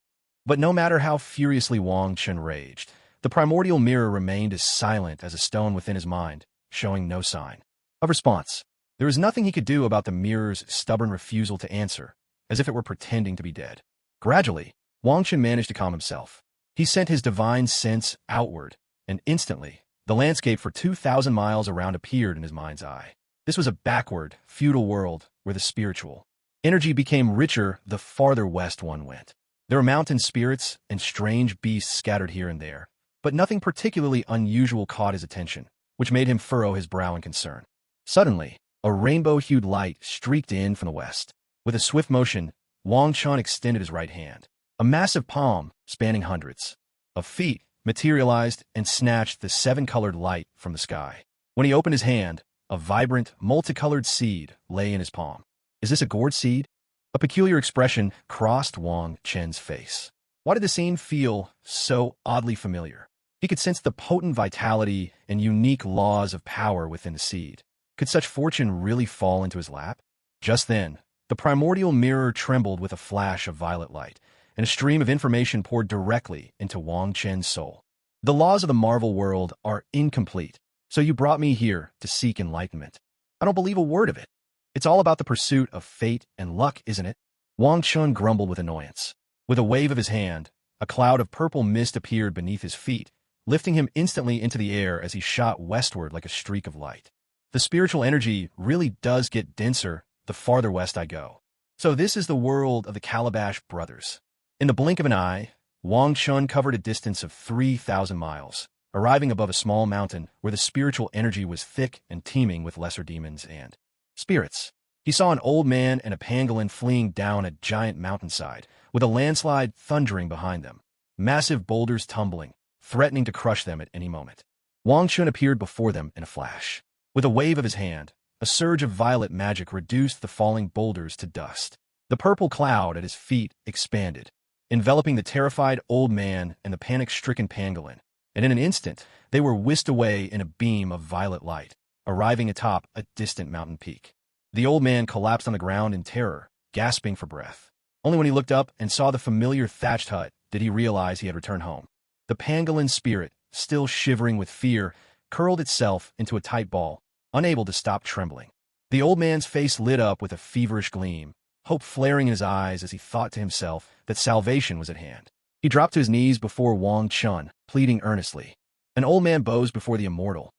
But no matter how furiously Wang Chen raged, the primordial mirror remained as silent as a stone within his mind, showing no sign of response. There was nothing he could do about the mirror's stubborn refusal to answer, as if it were pretending to be dead. Gradually, Wang Chen managed to calm himself. He sent his divine sense outward, and instantly, the landscape for 2,000 miles around appeared in his mind's eye. This was a backward, feudal world where the spiritual energy became richer the farther west one went. There were mountain spirits and strange beasts scattered here and there, but nothing particularly unusual caught his attention, which made him furrow his brow in concern. Suddenly, a rainbow-hued light streaked in from the west. With a swift motion, Wang Chun extended his right hand. A massive palm, spanning hundreds of feet, materialized and snatched the 7-colored light from the sky. When he opened his hand, a vibrant, multicolored seed lay in his palm. "Is this a gourd seed?" A peculiar expression crossed Wang Chen's face. Why did the scene feel so oddly familiar? He could sense the potent vitality and unique laws of power within the seed. Could such fortune really fall into his lap? Just then, the primordial mirror trembled with a flash of violet light, and a stream of information poured directly into Wang Chen's soul. "The laws of the Marvel world are incomplete, so you brought me here to seek enlightenment. I don't believe a word of it. It's all about the pursuit of fate and luck, isn't it?" Wang Chun grumbled with annoyance. With a wave of his hand, a cloud of purple mist appeared beneath his feet, lifting him instantly into the air as he shot westward like a streak of light. "The spiritual energy really does get denser the farther west I go. So this is the world of the Calabash brothers." In the blink of an eye, Wang Chun covered a distance of 3,000 miles, arriving above a small mountain where the spiritual energy was thick and teeming with lesser demons and spirits. He saw an old man and a pangolin fleeing down a giant mountainside, with a landslide thundering behind them, massive boulders tumbling, threatening to crush them at any moment. Wong Chun appeared before them in a flash. With a wave of his hand, a surge of violet magic reduced the falling boulders to dust. The purple cloud at his feet expanded, enveloping the terrified old man and the panic-stricken pangolin, and in an instant, they were whisked away in a beam of violet light, arriving atop a distant mountain peak. The old man collapsed on the ground in terror, gasping for breath. Only when he looked up and saw the familiar thatched hut did he realize he had returned home. The pangolin's spirit, still shivering with fear, curled itself into a tight ball, unable to stop trembling. The old man's face lit up with a feverish gleam, hope flaring in his eyes as he thought to himself that salvation was at hand. He dropped to his knees before Wong Chun, pleading earnestly. An old man bows before the immortal.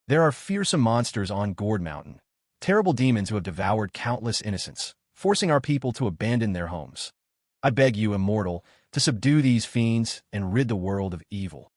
There are fearsome monsters on Gourd Mountain, terrible demons who have devoured countless innocents, forcing our people to abandon their homes. I beg you, Immortal, to subdue these fiends and rid the world of evil.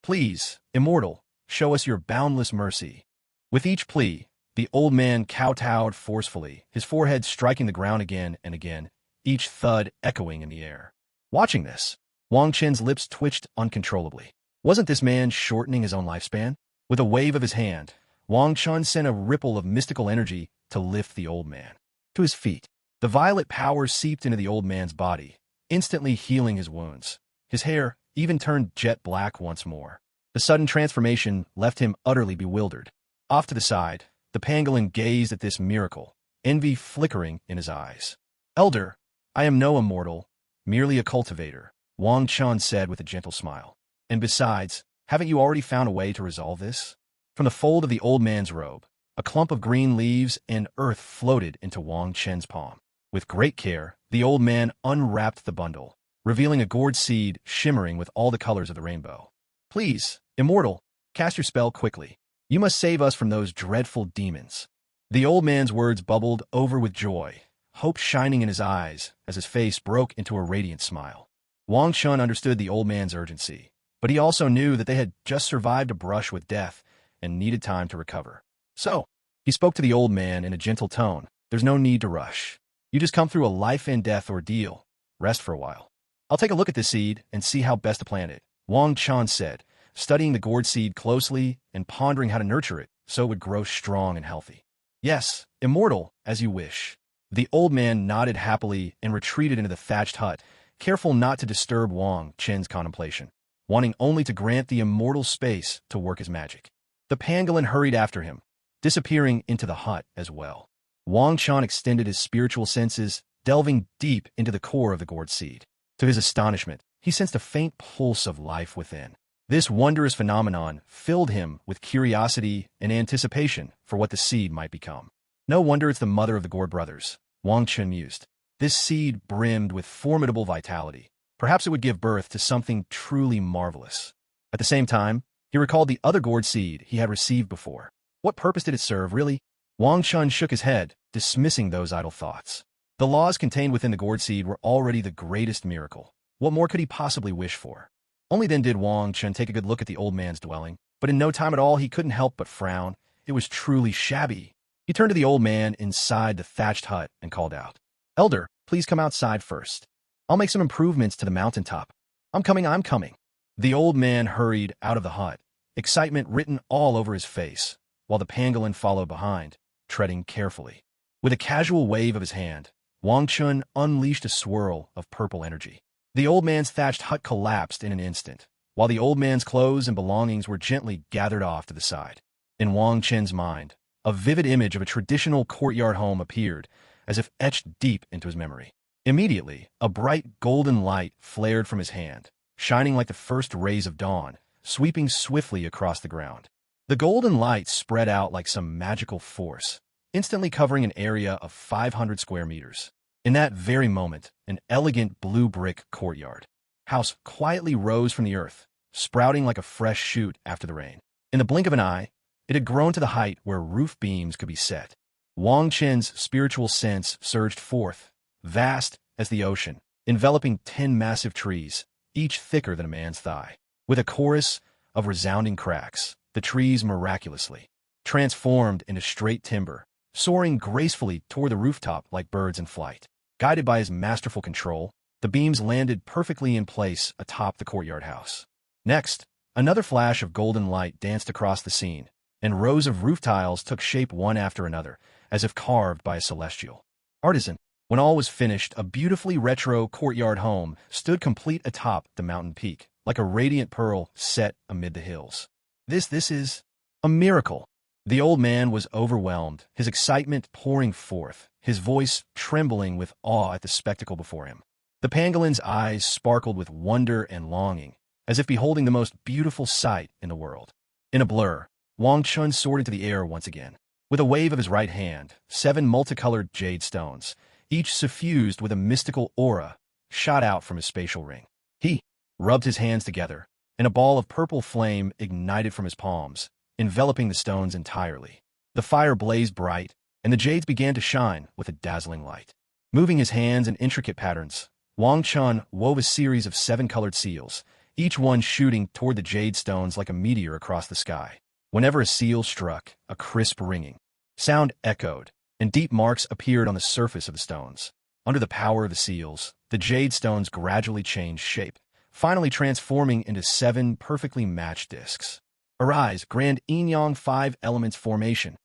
Please, Immortal, show us your boundless mercy. With each plea, the old man kowtowed forcefully, his forehead striking the ground again and again, each thud echoing in the air. Watching this, Wang Chen's lips twitched uncontrollably. Wasn't this man shortening his own lifespan? With a wave of his hand, Wang Chun sent a ripple of mystical energy to lift the old man to his feet. The violet power seeped into the old man's body, instantly healing his wounds. His hair even turned jet black once more. The sudden transformation left him utterly bewildered. Off to the side, the pangolin gazed at this miracle, envy flickering in his eyes. Elder, I am no immortal, merely a cultivator, Wang Chun said with a gentle smile. And besides, haven't you already found a way to resolve this? From the fold of the old man's robe, a clump of green leaves and earth floated into Wang Chen's palm. With great care, the old man unwrapped the bundle, revealing a gourd seed shimmering with all the colors of the rainbow. Please, Immortal, cast your spell quickly. You must save us from those dreadful demons. The old man's words bubbled over with joy, hope shining in his eyes as his face broke into a radiant smile. Wang Chun understood the old man's urgency, but he also knew that they had just survived a brush with death and needed time to recover. So, he spoke to the old man in a gentle tone. There's no need to rush. You just come through a life-and-death ordeal. Rest for a while. I'll take a look at this seed and see how best to plant it, Wang Chun said, studying the gourd seed closely and pondering how to nurture it so it would grow strong and healthy. Yes, Immortal, as you wish. The old man nodded happily and retreated into the thatched hut, careful not to disturb Wang Chen's contemplation, wanting only to grant the immortal space to work his magic. The pangolin hurried after him, disappearing into the hut as well. Wang Chun extended his spiritual senses, delving deep into the core of the gourd seed. To his astonishment, he sensed a faint pulse of life within. This wondrous phenomenon filled him with curiosity and anticipation for what the seed might become. No wonder it's the mother of the gourd brothers, Wang Chun mused. This seed brimmed with formidable vitality. Perhaps it would give birth to something truly marvelous. At the same time, he recalled the other gourd seed he had received before. What purpose did it serve, really? Wang Chun shook his head, dismissing those idle thoughts. The laws contained within the gourd seed were already the greatest miracle. What more could he possibly wish for? Only then did Wang Chun take a good look at the old man's dwelling, but in no time at all he couldn't help but frown. It was truly shabby. He turned to the old man inside the thatched hut and called out, Elder, please come outside first. I'll make some improvements to the mountaintop. I'm coming. The old man hurried out of the hut, excitement written all over his face, while the pangolin followed behind, treading carefully. With a casual wave of his hand, Wang Chun unleashed a swirl of purple energy. The old man's thatched hut collapsed in an instant, while the old man's clothes and belongings were gently gathered off to the side. In Wang Chen's mind, a vivid image of a traditional courtyard home appeared, as if etched deep into his memory. Immediately, a bright golden light flared from his hand, shining like the first rays of dawn, sweeping swiftly across the ground. The golden light spread out like some magical force, instantly covering an area of 500 square meters. In that very moment, an elegant blue brick courtyard house quietly rose from the earth, sprouting like a fresh shoot after the rain. In the blink of an eye, it had grown to the height where roof beams could be set. Wang Chen's spiritual sense surged forth, vast as the ocean, enveloping 10 massive trees, each thicker than a man's thigh. With a chorus of resounding cracks, the trees miraculously transformed into straight timber, soaring gracefully toward the rooftop like birds in flight. Guided by his masterful control, the beams landed perfectly in place atop the courtyard house. Next, another flash of golden light danced across the scene, and rows of roof tiles took shape one after another, as if carved by a celestial artisan. When all was finished, a beautifully retro courtyard home stood complete atop the mountain peak, like a radiant pearl set amid the hills. This is a miracle. The old man was overwhelmed, his excitement pouring forth, his voice trembling with awe at the spectacle before him. The pangolin's eyes sparkled with wonder and longing, as if beholding the most beautiful sight in the world. In a blur, Wong Chun soared into the air once again. With a wave of his right hand, 7 multicolored jade stones, each suffused with a mystical aura, shot out from his spatial ring. He rubbed his hands together, and a ball of purple flame ignited from his palms, enveloping the stones entirely. The fire blazed bright, and the jades began to shine with a dazzling light. Moving his hands in intricate patterns, Wang Chen wove a series of 7 colored seals, each one shooting toward the jade stones like a meteor across the sky. Whenever a seal struck, a crisp ringing sound echoed, and deep marks appeared on the surface of the stones. Under the power of the seals, the jade stones gradually changed shape, finally transforming into 7 perfectly matched discs. "Arise, grand yin-yang 5 elements formation!"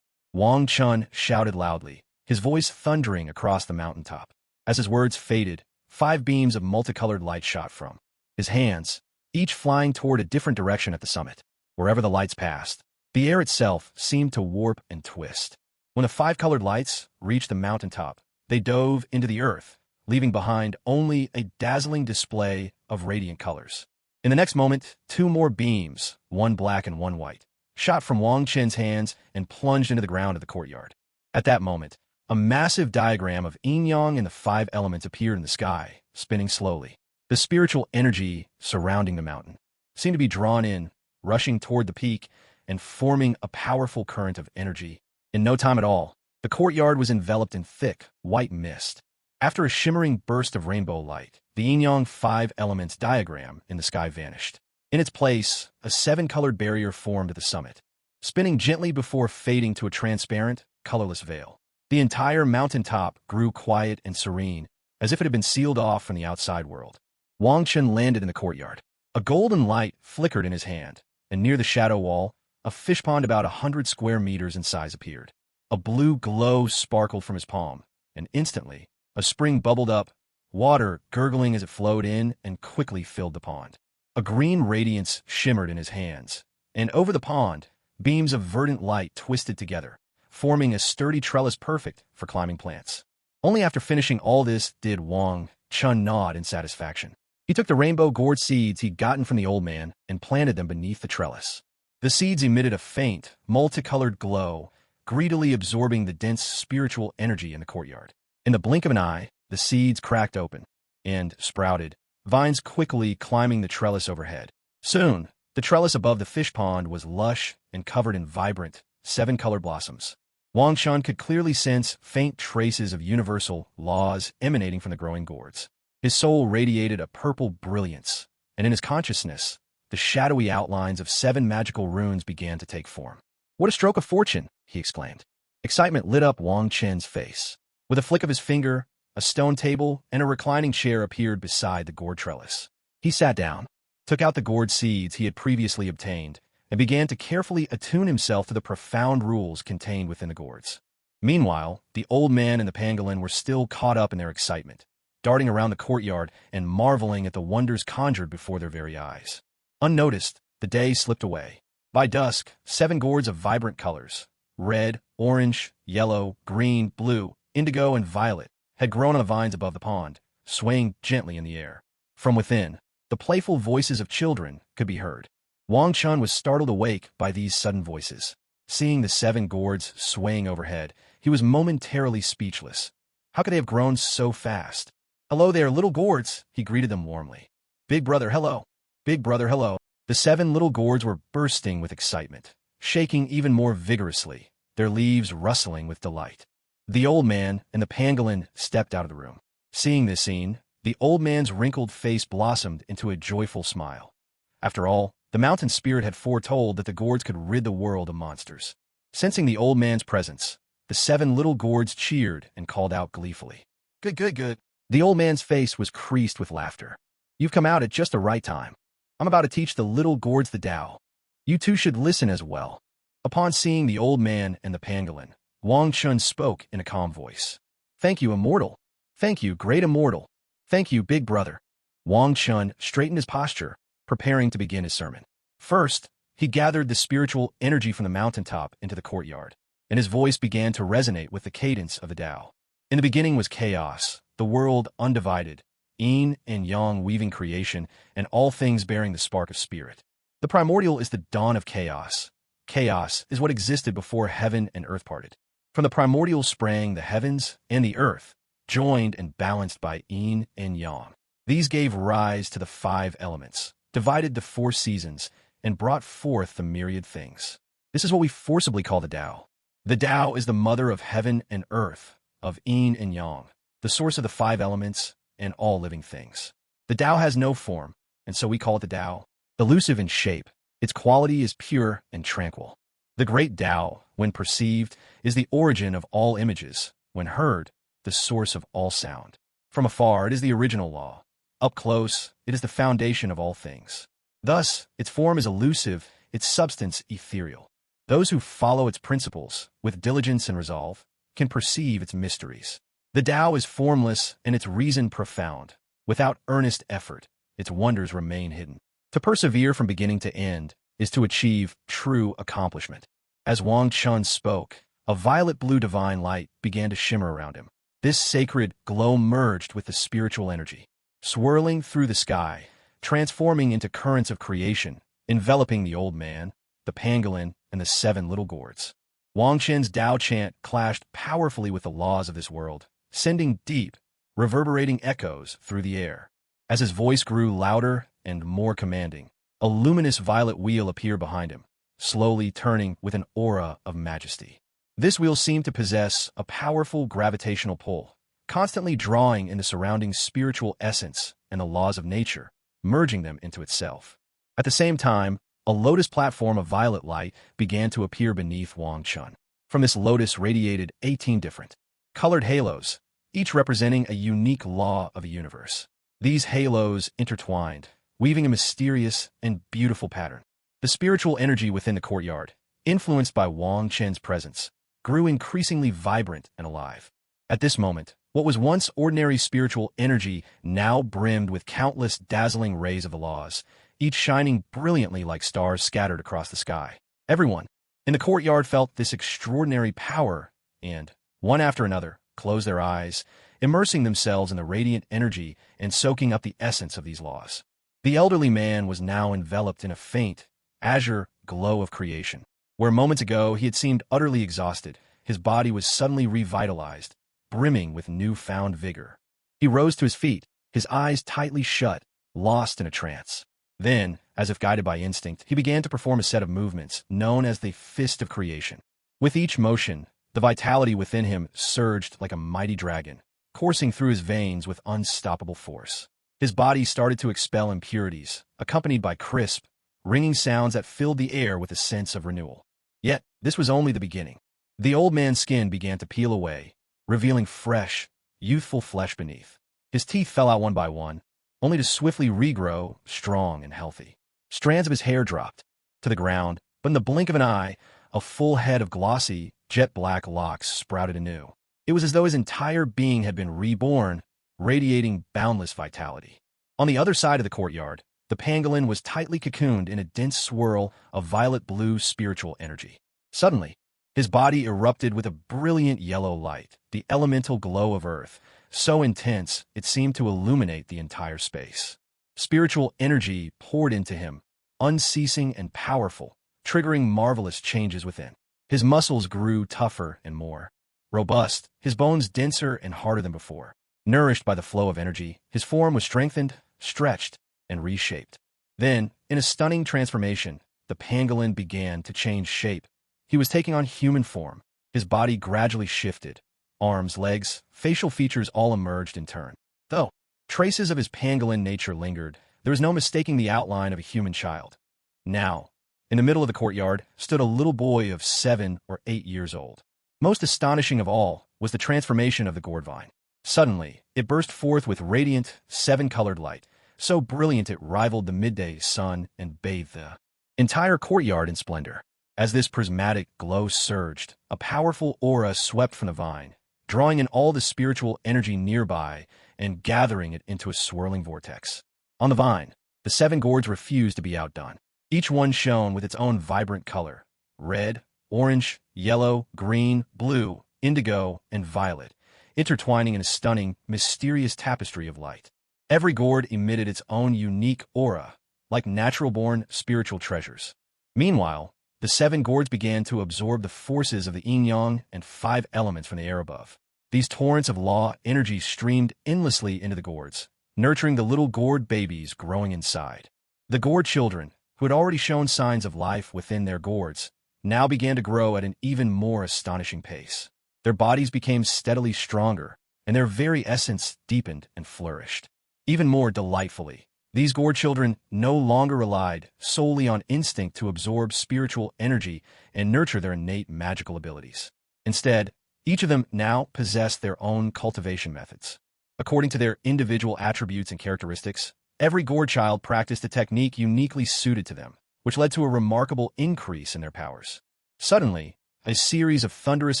Wang Chun shouted loudly, his voice thundering across the mountaintop. As his words faded, 5 beams of multicolored light shot from his hands, each flying toward a different direction at the summit. Wherever the lights passed, the air itself seemed to warp and twist. When the 5 colored lights reached the mountaintop, they dove into the earth, leaving behind only a dazzling display of radiant colors. In the next moment, 2 more beams, one black and one white, shot from Wang Chen's hands and plunged into the ground of the courtyard. At that moment, a massive diagram of yin-yang and the 5 elements appeared in the sky, spinning slowly. The spiritual energy surrounding the mountain seemed to be drawn in, rushing toward the peak and forming a powerful current of energy. In no time at all, the courtyard was enveloped in thick, white mist. After a shimmering burst of rainbow light, the yin-yang 5 elements diagram in the sky vanished. In its place, a 7-colored barrier formed at the summit, spinning gently before fading to a transparent, colorless veil. The entire mountaintop grew quiet and serene, as if it had been sealed off from the outside world. Wang Chen landed in the courtyard. A golden light flickered in his hand, and near the shadow wall, a fish pond about 100 square meters in size appeared. A blue glow sparkled from his palm, and instantly, a spring bubbled up, water gurgling as it flowed in and quickly filled the pond. A green radiance shimmered in his hands, and over the pond, beams of verdant light twisted together, forming a sturdy trellis perfect for climbing plants. Only after finishing all this did Wang Chun nod in satisfaction. He took the rainbow gourd seeds he'd gotten from the old man and planted them beneath the trellis. The seeds emitted a faint, multicolored glow, greedily absorbing the dense spiritual energy in the courtyard. In the blink of an eye, the seeds cracked open and sprouted, vines quickly climbing the trellis overhead. Soon, the trellis above the fish pond was lush and covered in vibrant, 7-colored blossoms. Wang Chun could clearly sense faint traces of universal laws emanating from the growing gourds. His soul radiated a purple brilliance, and in his consciousness, the shadowy outlines of 7 magical runes began to take form. "What a stroke of fortune!" he exclaimed. Excitement lit up Wang Chen's face. With a flick of his finger, a stone table and a reclining chair appeared beside the gourd trellis. He sat down, took out the gourd seeds he had previously obtained, and began to carefully attune himself to the profound rules contained within the gourds. Meanwhile, the old man and the pangolin were still caught up in their excitement, darting around the courtyard and marveling at the wonders conjured before their very eyes. Unnoticed, the day slipped away. By dusk, 7 gourds of vibrant colors, red, orange, yellow, green, blue, indigo, and violet, had grown on the vines above the pond, swaying gently in the air. From within, the playful voices of children could be heard. Wang Chun was startled awake by these sudden voices. Seeing the 7 gourds swaying overhead, he was momentarily speechless. How could they have grown so fast? "Hello there, little gourds," he greeted them warmly. "Big brother, hello. Big brother, hello." The 7 little gourds were bursting with excitement, shaking even more vigorously, their leaves rustling with delight. The old man and the pangolin stepped out of the room. Seeing this scene, the old man's wrinkled face blossomed into a joyful smile. After all, the mountain spirit had foretold that the gourds could rid the world of monsters. Sensing the old man's presence, The 7 little gourds cheered and called out gleefully. Good, good, good. The old man's face was creased with laughter. You've come out at just the right time. I'm about to teach the little gourds the Tao. You two should listen as well. Upon seeing the old man and the pangolin, Wong Chun spoke in a calm voice. Thank you, Immortal. Thank you, great Immortal. Thank you, big brother. Wong Chun straightened his posture, preparing to begin his sermon. First, he gathered the spiritual energy from the mountaintop into the courtyard, and his voice began to resonate with the cadence of the Tao. In the beginning was chaos, the world undivided, yin and yang weaving creation, and all things bearing the spark of spirit. The primordial is the dawn of chaos. Chaos is what existed before heaven and earth parted. From the primordial sprang the heavens and the earth, joined and balanced by yin and yang. These gave rise to the 5 elements, divided the 4 seasons, and brought forth the myriad things. This is what we forcibly call the Tao. The Tao is the mother of heaven and earth, of yin and yang, the source of the 5 elements and all living things. The Tao has no form, and so we call it the Tao. Elusive in shape, its quality is pure and tranquil. The great Tao, when perceived, is the origin of all images. When heard, the source of all sound. From afar, it is the original law. Up close, it is the foundation of all things. Thus, its form is elusive, its substance ethereal. Those who follow its principles, with diligence and resolve, can perceive its mysteries. The Tao is formless and its reason profound. Without earnest effort, its wonders remain hidden. To persevere from beginning to end is to achieve true accomplishment. As Wang Chun spoke, a violet-blue divine light began to shimmer around him. This sacred glow merged with the spiritual energy, swirling through the sky, transforming into currents of creation, enveloping the old man, the pangolin, and the 7 little gourds. Wang Chen's Tao chant clashed powerfully with the laws of this world, sending deep, reverberating echoes through the air. As his voice grew louder and more commanding, a luminous violet wheel appeared behind him, slowly turning with an aura of majesty. This wheel seemed to possess a powerful gravitational pull, constantly drawing in the surrounding spiritual essence and the laws of nature, merging them into itself. At the same time, a lotus platform of violet light began to appear beneath Wang Chun. From this lotus radiated 18 different, colored halos, each representing a unique law of the universe. These halos intertwined, weaving a mysterious and beautiful pattern. The spiritual energy within the courtyard, influenced by Wang Chen's presence, grew increasingly vibrant and alive. At this moment, what was once ordinary spiritual energy now brimmed with countless dazzling rays of the laws, each shining brilliantly like stars scattered across the sky. Everyone in the courtyard felt this extraordinary power and, one after another, closed their eyes, immersing themselves in the radiant energy and soaking up the essence of these laws. The elderly man was now enveloped in a faint, azure glow of creation. Where moments ago he had seemed utterly exhausted, his body was suddenly revitalized, brimming with newfound vigor. He rose to his feet, his eyes tightly shut, lost in a trance. Then, as if guided by instinct, he began to perform a set of movements known as the Fist of Creation. With each motion, the vitality within him surged like a mighty dragon, coursing through his veins with unstoppable force. His body started to expel impurities, accompanied by crisp, ringing sounds that filled the air with a sense of renewal. Yet, this was only the beginning. The old man's skin began to peel away, revealing fresh, youthful flesh beneath. His teeth fell out one by one, only to swiftly regrow, strong and healthy. Strands of his hair dropped to the ground, but in the blink of an eye, a full head of glossy, jet-black locks sprouted anew. It was as though his entire being had been reborn, radiating boundless vitality. On the other side of the courtyard, the pangolin was tightly cocooned in a dense swirl of violet-blue spiritual energy. Suddenly, his body erupted with a brilliant yellow light, the elemental glow of earth, so intense it seemed to illuminate the entire space. Spiritual energy poured into him, unceasing and powerful, triggering marvelous changes within. His muscles grew tougher and more robust, his bones denser and harder than before. Nourished by the flow of energy, his form was strengthened, stretched, and reshaped. Then, in a stunning transformation, the pangolin began to change shape. He was taking on human form. His body gradually shifted. Arms, legs, facial features all emerged in turn. Though traces of his pangolin nature lingered, there was no mistaking the outline of a human child. Now, in the middle of the courtyard, stood a little boy of 7 or 8 years old. Most astonishing of all was the transformation of the gourd vine. Suddenly, it burst forth with radiant, seven-colored light, so brilliant it rivaled the midday sun and bathed the entire courtyard in splendor. As this prismatic glow surged, a powerful aura swept from the vine, drawing in all the spiritual energy nearby and gathering it into a swirling vortex. On the vine, the seven gourds refused to be outdone. Each one shone with its own vibrant color: red, orange, yellow, green, blue, indigo, and violet, intertwining in a stunning, mysterious tapestry of light. Every gourd emitted its own unique aura, like natural-born spiritual treasures. Meanwhile, the seven gourds began to absorb the forces of the yin-yang and five elements from the air above. These torrents of law energy streamed endlessly into the gourds, nurturing the little gourd babies growing inside. The gourd children, who had already shown signs of life within their gourds, now began to grow at an even more astonishing pace. Their bodies became steadily stronger, and their very essence deepened and flourished. Even more delightfully, these gourd children no longer relied solely on instinct to absorb spiritual energy and nurture their innate magical abilities. Instead, each of them now possessed their own cultivation methods. According to their individual attributes and characteristics, every gourd child practiced a technique uniquely suited to them, which led to a remarkable increase in their powers. Suddenly, a series of thunderous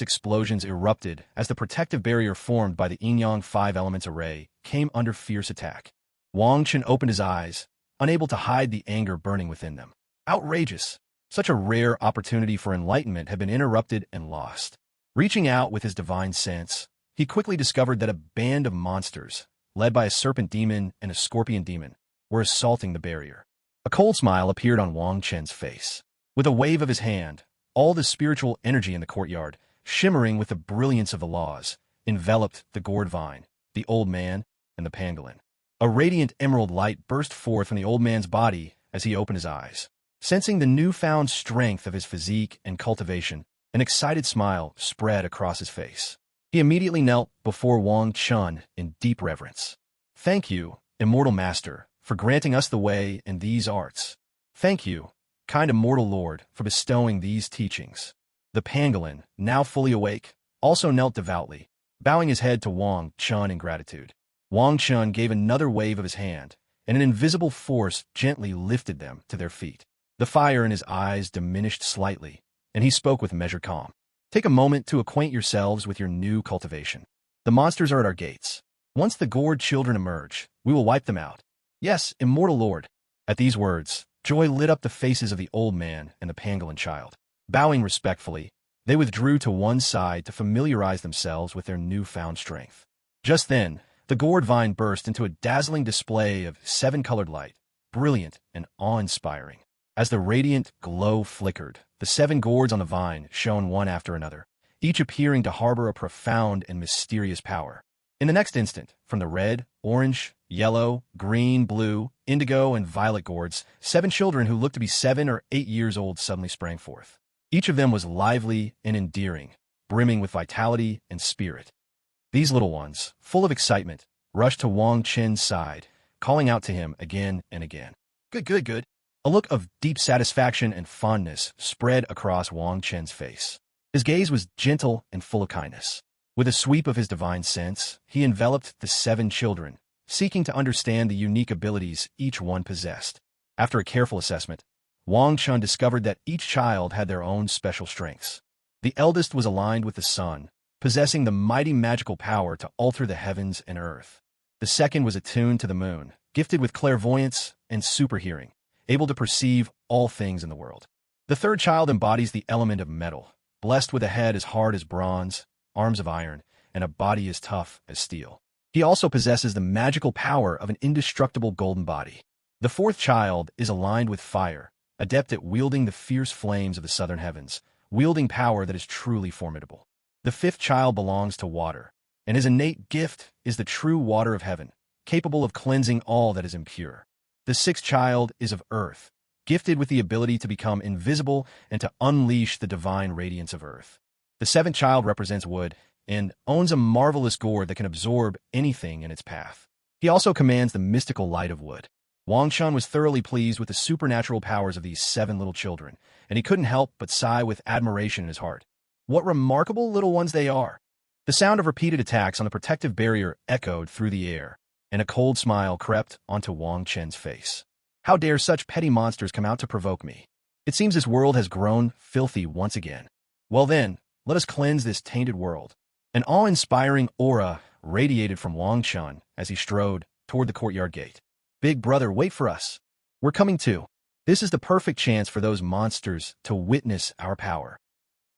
explosions erupted as the protective barrier formed by the yin-yang five elements array came under fierce attack. Wang Chen opened his eyes, unable to hide the anger burning within them. Outrageous! Such a rare opportunity for enlightenment had been interrupted and lost. Reaching out with his divine sense, he quickly discovered that a band of monsters, led by a serpent demon and a scorpion demon, were assaulting the barrier. A cold smile appeared on Wang Chen's face. With a wave of his hand, all the spiritual energy in the courtyard, shimmering with the brilliance of the laws, enveloped the gourd vine, the old man, and the pangolin. A radiant emerald light burst forth from the old man's body as he opened his eyes. Sensing the newfound strength of his physique and cultivation, an excited smile spread across his face. He immediately knelt before Wong Chun in deep reverence. "Thank you, immortal master, for granting us the way in these arts. Thank you, kind immortal lord, for bestowing these teachings." The pangolin, now fully awake, also knelt devoutly, bowing his head to Wong Chun in gratitude. Wong Chun gave another wave of his hand, and an invisible force gently lifted them to their feet. The fire in his eyes diminished slightly, and he spoke with measured calm. "Take a moment to acquaint yourselves with your new cultivation. The monsters are at our gates. Once the gourd children emerge, we will wipe them out. Yes, immortal lord." At these words, joy lit up the faces of the old man and the pangolin child. Bowing respectfully, they withdrew to one side to familiarize themselves with their newfound strength. Just then, the gourd vine burst into a dazzling display of seven-colored light, brilliant and awe-inspiring. As the radiant glow flickered, the seven gourds on the vine shone one after another, each appearing to harbor a profound and mysterious power. In the next instant, from the red, orange, yellow, green, blue, indigo, and violet gourds, seven children who looked to be 7 or 8 years old suddenly sprang forth. Each of them was lively and endearing, brimming with vitality and spirit. These little ones, full of excitement, rushed to Wang Chen's side, calling out to him again and again. "Good, good, good." A look of deep satisfaction and fondness spread across Wang Chen's face. His gaze was gentle and full of kindness. With a sweep of his divine sense, he enveloped the seven children, seeking to understand the unique abilities each one possessed. After a careful assessment, Wang Chun discovered that each child had their own special strengths. The eldest was aligned with the sun, possessing the mighty magical power to alter the heavens and earth. The second was attuned to the moon, gifted with clairvoyance and superhearing, able to perceive all things in the world. The third child embodies the element of metal, blessed with a head as hard as bronze, arms of iron, and a body as tough as steel. He also possesses the magical power of an indestructible golden body. The fourth child is aligned with fire, adept at wielding the fierce flames of the southern heavens, wielding power that is truly formidable. The fifth child belongs to water, and his innate gift is the true water of heaven, capable of cleansing all that is impure. The sixth child is of earth, gifted with the ability to become invisible and to unleash the divine radiance of earth. The seventh child represents wood and owns a marvelous gourd that can absorb anything in its path. He also commands the mystical light of wood. Wang Chun was thoroughly pleased with the supernatural powers of these seven little children, and he couldn't help but sigh with admiration in his heart. What remarkable little ones they are. The sound of repeated attacks on the protective barrier echoed through the air, and a cold smile crept onto Wang Chen's face. How dare such petty monsters come out to provoke me? It seems this world has grown filthy once again. Well then, let us cleanse this tainted world. An awe-inspiring aura radiated from Wang Chun as he strode toward the courtyard gate. Big brother, wait for us. We're coming too. This is the perfect chance for those monsters to witness our power.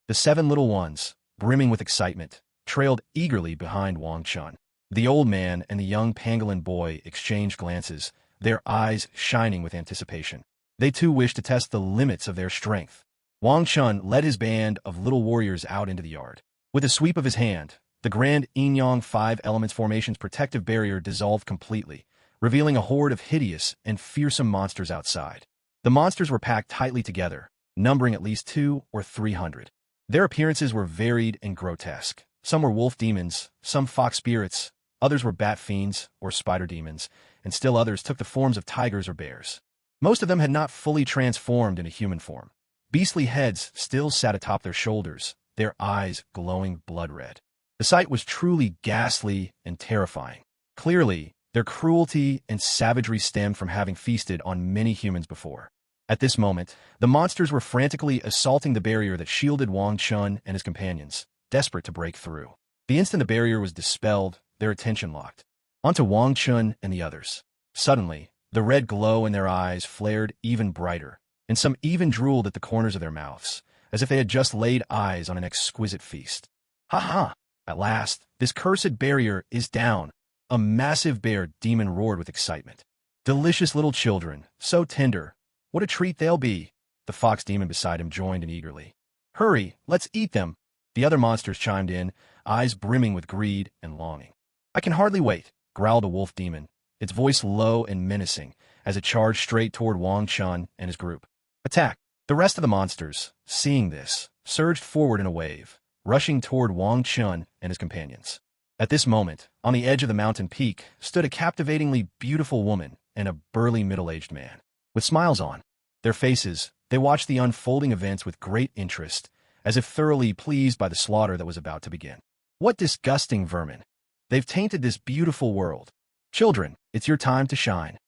The 7 little ones, brimming with excitement, trailed eagerly behind Wang Chun. The old man and the young pangolin boy exchanged glances, their eyes shining with anticipation. They too wished to test the limits of their strength. Wang Chun led his band of little warriors out into the yard. With a sweep of his hand, the grand Yin-Yang 5 Elements Formation's protective barrier dissolved completely, revealing a horde of hideous and fearsome monsters outside. The monsters were packed tightly together, numbering at least 200 or 300. Their appearances were varied and grotesque. Some were wolf demons, some fox spirits, others were bat fiends or spider demons, and still others took the forms of tigers or bears. Most of them had not fully transformed into human form. Beastly heads still sat atop their shoulders, their eyes glowing blood red. The sight was truly ghastly and terrifying. Clearly, their cruelty and savagery stemmed from having feasted on many humans before. At this moment, the monsters were frantically assaulting the barrier that shielded Wang Chun and his companions, desperate to break through. The instant the barrier was dispelled, their attention locked onto Wang Chun and the others. Suddenly, the red glow in their eyes flared even brighter, and some even drooled at the corners of their mouths, as if they had just laid eyes on an exquisite feast. Ha ha! At last, this cursed barrier is down. A massive bear demon roared with excitement. Delicious little children, so tender. What a treat they'll be. The fox demon beside him joined in eagerly. Hurry, let's eat them. The other monsters chimed in, eyes brimming with greed and longing. I can hardly wait, growled a wolf demon, its voice low and menacing, as it charged straight toward Wang Chun and his group. Attack! The rest of the monsters, seeing this, surged forward in a wave, rushing toward Wang Chun and his companions. At this moment, on the edge of the mountain peak, stood a captivatingly beautiful woman and a burly middle-aged man. With smiles on their faces, they watched the unfolding events with great interest, as if thoroughly pleased by the slaughter that was about to begin. What disgusting vermin! They've tainted this beautiful world. Children, it's your time to shine.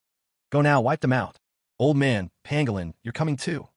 Go now, wipe them out. Old man, pangolin, you're coming too.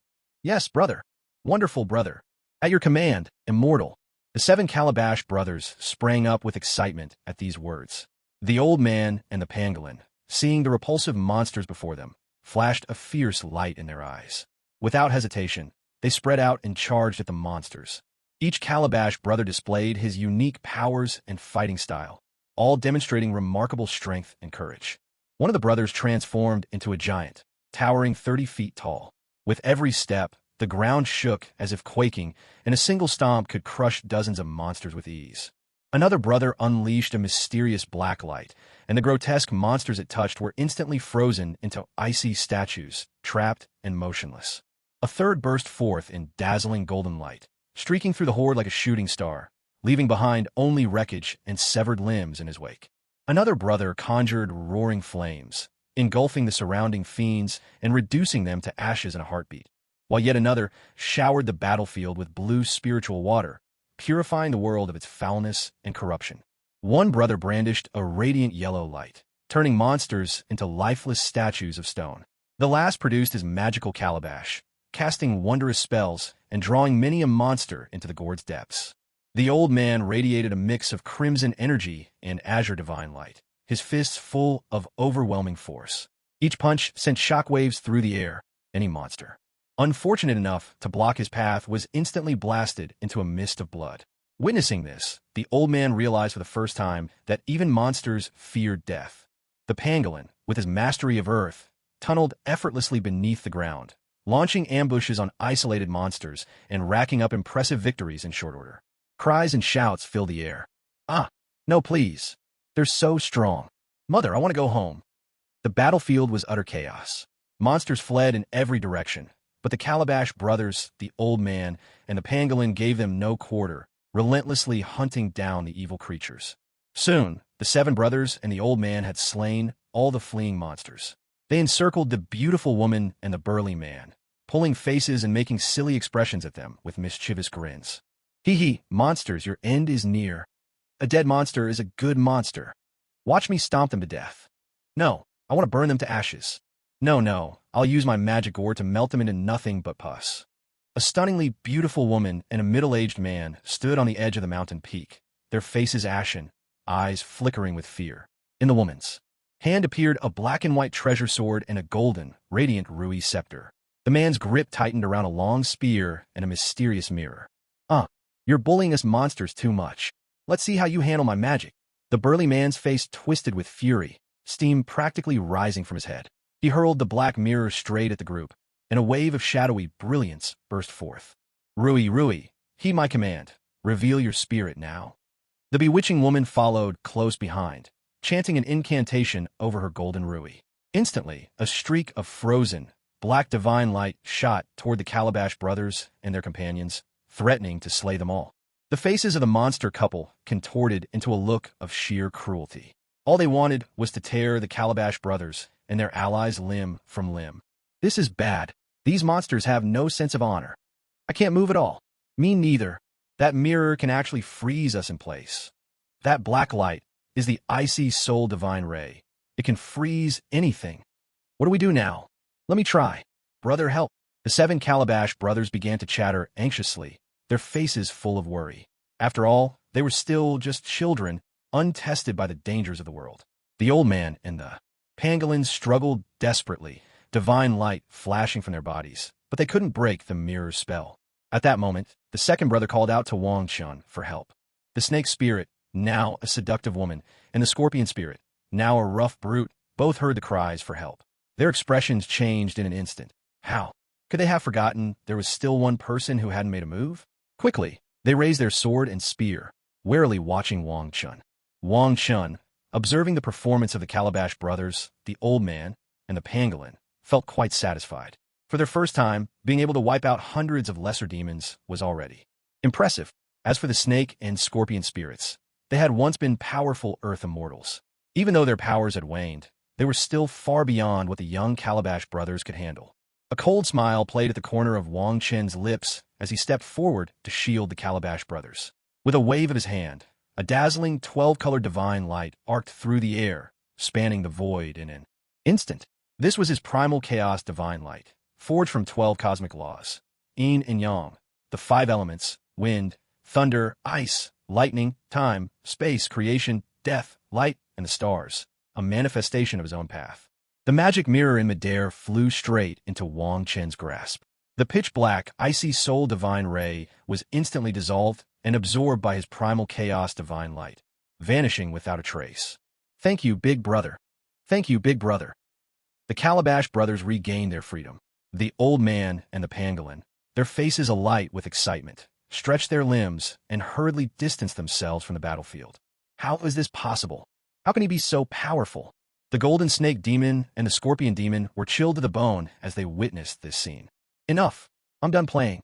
Yes, brother. Wonderful brother. At your command, Immortal. The 7 Calabash brothers sprang up with excitement at these words. The old man and the pangolin, seeing the repulsive monsters before them, flashed a fierce light in their eyes. Without hesitation, they spread out and charged at the monsters. Each Calabash brother displayed his unique powers and fighting style, all demonstrating remarkable strength and courage. One of the brothers transformed into a giant, towering 30 feet tall. With every step, the ground shook as if quaking, and a single stomp could crush dozens of monsters with ease. Another brother unleashed a mysterious black light, and the grotesque monsters it touched were instantly frozen into icy statues, trapped and motionless. A third burst forth in dazzling golden light, streaking through the horde like a shooting star, leaving behind only wreckage and severed limbs in his wake. Another brother conjured roaring flames, engulfing the surrounding fiends and reducing them to ashes in a heartbeat, while yet another showered the battlefield with blue spiritual water, purifying the world of its foulness and corruption. One brother brandished a radiant yellow light, turning monsters into lifeless statues of stone. The last produced his magical calabash, casting wondrous spells and drawing many a monster into the gourd's depths. The old man radiated a mix of crimson energy and azure divine light, his fists full of overwhelming force. Each punch sent shockwaves through the air. Any monster unfortunate enough to block his path was instantly blasted into a mist of blood. Witnessing this, the old man realized for the first time that even monsters feared death. The pangolin, with his mastery of earth, tunneled effortlessly beneath the ground, launching ambushes on isolated monsters and racking up impressive victories in short order. Cries and shouts filled the air. Ah, no please. They're so strong. Mother, I want to go home. The battlefield was utter chaos. Monsters fled in every direction, but the Calabash brothers, the old man, and the pangolin gave them no quarter, relentlessly hunting down the evil creatures. Soon, the 7 brothers and the old man had slain all the fleeing monsters. They encircled the beautiful woman and the burly man, pulling faces and making silly expressions at them with mischievous grins. Hee hee, monsters, your end is near. A dead monster is a good monster. Watch me stomp them to death. No, I want to burn them to ashes. No, I'll use my magic ore to melt them into nothing but pus. A stunningly beautiful woman and a middle-aged man stood on the edge of the mountain peak, their faces ashen, eyes flickering with fear. In the woman's hand appeared a black and white treasure sword and a golden, radiant ruby scepter. The man's grip tightened around a long spear and a mysterious mirror. You're bullying us monsters too much. Let's see how you handle my magic. The burly man's face twisted with fury, steam practically rising from his head. He hurled the black mirror straight at the group, and a wave of shadowy brilliance burst forth. Rui, heed my command. Reveal your spirit now. The bewitching woman followed close behind, chanting an incantation over her golden rui. Instantly, a streak of frozen, black divine light shot toward the Calabash brothers and their companions, threatening to slay them all. The faces of the monster couple contorted into a look of sheer cruelty. All they wanted was to tear the Calabash brothers and their allies limb from limb. This is bad. These monsters have no sense of honor. I can't move at all. Me neither. That mirror can actually freeze us in place. That black light is the icy soul divine ray. It can freeze anything. What do we do now? Let me try. Brother, help. The 7 Calabash brothers began to chatter anxiously, their faces full of worry. After all, they were still just children, untested by the dangers of the world. The old man and the pangolins struggled desperately, divine light flashing from their bodies, but they couldn't break the mirror's spell. At that moment, the second brother called out to Wang Chun for help. The snake spirit, now a seductive woman, and the scorpion spirit, now a rough brute, both heard the cries for help. Their expressions changed in an instant. How? Could they have forgotten there was still one person who hadn't made a move? Quickly, they raised their sword and spear, warily watching Wang Chun. Wang Chun, observing the performance of the Calabash brothers, the old man, and the pangolin, felt quite satisfied. For their first time, being able to wipe out hundreds of lesser demons was already impressive. As for the snake and scorpion spirits, they had once been powerful earth immortals. Even though their powers had waned, they were still far beyond what the young Calabash brothers could handle. A cold smile played at the corner of Wang Chen's lips as he stepped forward to shield the Calabash brothers. With a wave of his hand, a dazzling 12-colored divine light arced through the air, spanning the void in an instant. This was his primal chaos divine light, forged from 12 cosmic laws, yin and yang, the 5 elements, wind, thunder, ice, lightning, time, space, creation, death, light, and the stars, a manifestation of his own path. The magic mirror in midair flew straight into Wang Chen's grasp. The pitch-black, icy soul divine ray was instantly dissolved and absorbed by his primal chaos divine light, vanishing without a trace. Thank you, big brother. Thank you, big brother. The Calabash brothers regained their freedom. The old man and the pangolin, their faces alight with excitement, stretched their limbs and hurriedly distanced themselves from the battlefield. How is this possible? How can he be so powerful? The golden snake demon and the scorpion demon were chilled to the bone as they witnessed this scene. Enough. I'm done playing.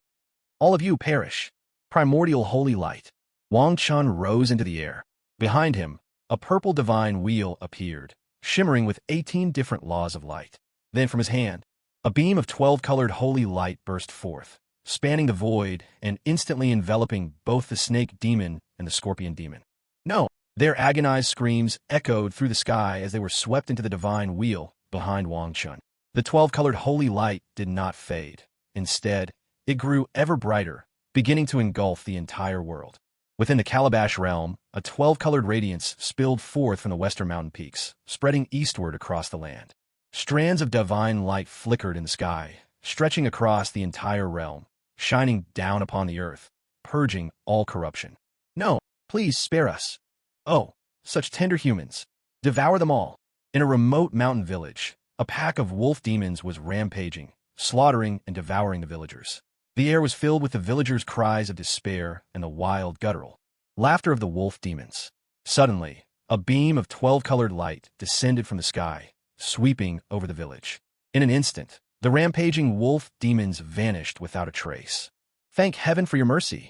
All of you perish. Primordial holy light. Wang Chun rose into the air. Behind him, a purple divine wheel appeared, shimmering with 18 different laws of light. Then from his hand, a beam of 12-colored holy light burst forth, spanning the void and instantly enveloping both the snake demon and the scorpion demon. No! Their agonized screams echoed through the sky as they were swept into the divine wheel behind Wang Chun. The 12-colored holy light did not fade. Instead, it grew ever brighter, beginning to engulf the entire world. Within the Calabash realm, a 12-colored radiance spilled forth from the western mountain peaks, spreading eastward across the land. Strands of divine light flickered in the sky, stretching across the entire realm, shining down upon the earth, purging all corruption. No, please spare us. Oh, such tender humans. Devour them all. In a remote mountain village, a pack of wolf demons was rampaging, slaughtering and devouring the villagers. The air was filled with the villagers' cries of despair and the wild guttural laughter of the wolf demons. Suddenly, a beam of 12-colored light descended from the sky, sweeping over the village. In an instant, the rampaging wolf demons vanished without a trace. Thank heaven for your mercy.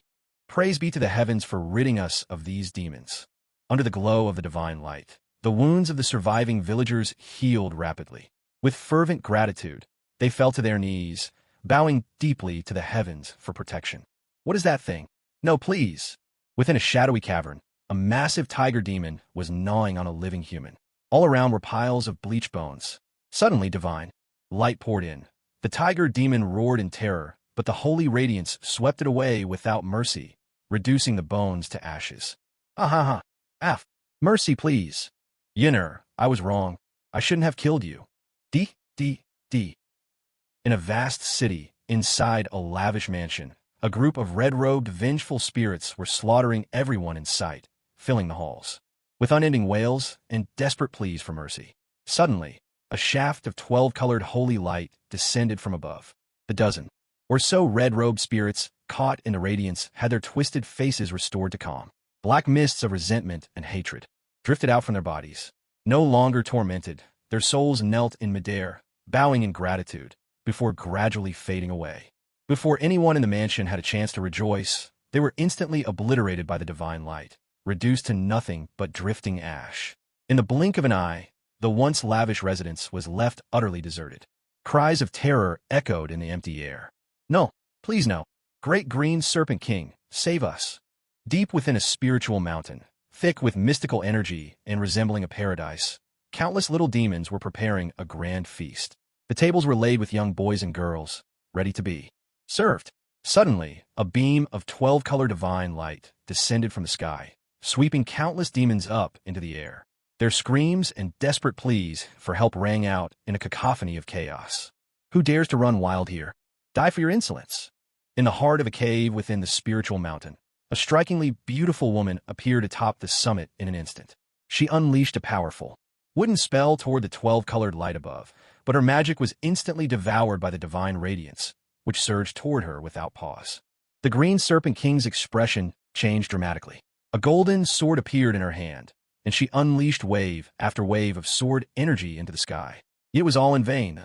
Praise be to the heavens for ridding us of these demons. Under the glow of the divine light, the wounds of the surviving villagers healed rapidly. With fervent gratitude, they fell to their knees, bowing deeply to the heavens for protection. What is that thing? No, please. Within a shadowy cavern, a massive tiger demon was gnawing on a living human. All around were piles of bleached bones. Suddenly, divine light poured in. The tiger demon roared in terror, but the holy radiance swept it away without mercy, reducing the bones to ashes. Ah ha ha. F. Mercy, please. Yinner, I was wrong. I shouldn't have killed you. D. In a vast city, inside a lavish mansion, a group of red-robed, vengeful spirits were slaughtering everyone in sight, filling the halls with unending wails and desperate pleas for mercy. Suddenly, a shaft of 12-colored holy light descended from above. The dozen or so red-robed spirits, caught in the radiance, had their twisted faces restored to calm. Black mists of resentment and hatred drifted out from their bodies. No longer tormented, their souls knelt in midair, bowing in gratitude, before gradually fading away. Before anyone in the mansion had a chance to rejoice, they were instantly obliterated by the divine light, reduced to nothing but drifting ash. In the blink of an eye, the once lavish residence was left utterly deserted. Cries of terror echoed in the empty air. No, please no. Great Green Serpent King, save us. Deep within a spiritual mountain, thick with mystical energy and resembling a paradise, countless little demons were preparing a grand feast. The tables were laid with young boys and girls, ready to be served. Suddenly, a beam of 12-color divine light descended from the sky, sweeping countless demons up into the air. Their screams and desperate pleas for help rang out in a cacophony of chaos. Who dares to run wild here? Die for your insolence. In the heart of a cave within the spiritual mountain, a strikingly beautiful woman appeared atop the summit in an instant. She unleashed a powerful wooden spell toward the 12-colored light above, but her magic was instantly devoured by the divine radiance, which surged toward her without pause. The Green Serpent King's expression changed dramatically. A golden sword appeared in her hand, and she unleashed wave after wave of sword energy into the sky. It was all in vain.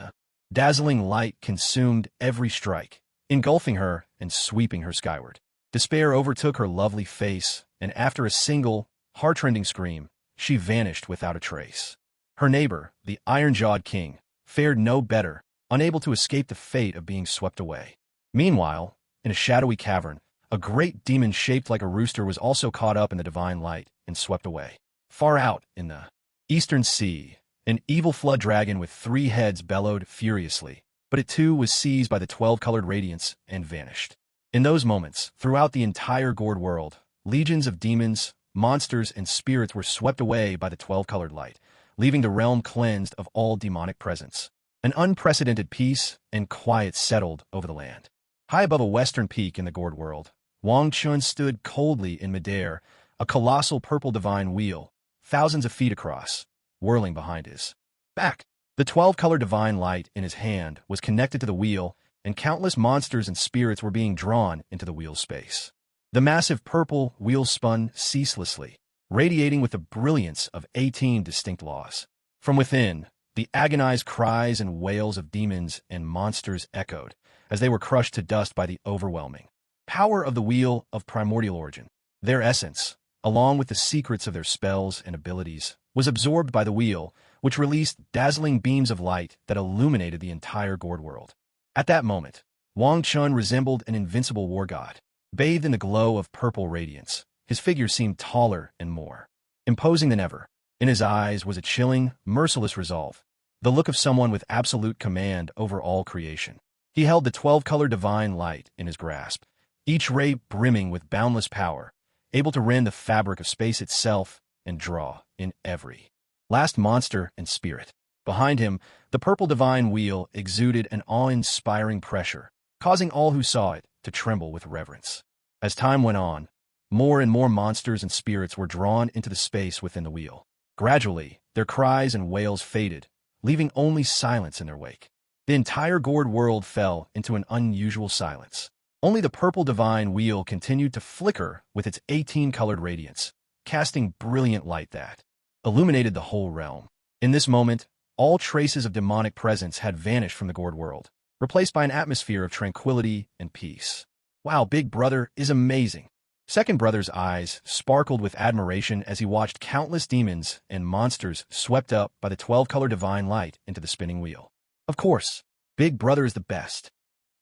Dazzling light consumed every strike, engulfing her and sweeping her skyward. Despair overtook her lovely face, and after a single, heart-rending scream, she vanished without a trace. Her neighbor, the iron-jawed king, fared no better, unable to escape the fate of being swept away. Meanwhile, in a shadowy cavern, a great demon shaped like a rooster was also caught up in the divine light and swept away. Far out in the eastern sea, an evil flood dragon with 3 heads bellowed furiously, but it too was seized by the 12-colored radiance and vanished. In those moments, throughout the entire gourd world, legions of demons, monsters, and spirits were swept away by the 12-colored light, leaving the realm cleansed of all demonic presence. An unprecedented peace and quiet settled over the land. High above a western peak in the gourd world, Wong Chun stood coldly in midair, a colossal purple divine wheel, thousands of feet across, whirling behind his back. The 12-colored divine light in his hand was connected to the wheel, and countless monsters and spirits were being drawn into the wheel's space. The massive purple wheel spun ceaselessly, radiating with the brilliance of 18 distinct laws. From within, the agonized cries and wails of demons and monsters echoed, as they were crushed to dust by the overwhelming power of the wheel of primordial origin. Their essence, along with the secrets of their spells and abilities, was absorbed by the wheel, which released dazzling beams of light that illuminated the entire gourd world. At that moment, Wong Chun resembled an invincible war god. Bathed in the glow of purple radiance, his figure seemed taller and more imposing than ever. In his eyes was a chilling, merciless resolve, the look of someone with absolute command over all creation. He held the 12-colored divine light in his grasp, each ray brimming with boundless power, able to rend the fabric of space itself and draw in every last monster and spirit. Behind him, the purple divine wheel exuded an awe-inspiring pressure, causing all who saw it to tremble with reverence. As time went on, more and more monsters and spirits were drawn into the space within the wheel. Gradually, their cries and wails faded, leaving only silence in their wake. The entire gourd world fell into an unusual silence. Only the purple divine wheel continued to flicker with its 18-colored radiance, casting brilliant light that illuminated the whole realm. In this moment, all traces of demonic presence had vanished from the gourd world, replaced by an atmosphere of tranquility and peace. Wow, Big Brother is amazing. Second Brother's eyes sparkled with admiration as he watched countless demons and monsters swept up by the 12-color divine light into the spinning wheel. Of course, Big Brother is the best.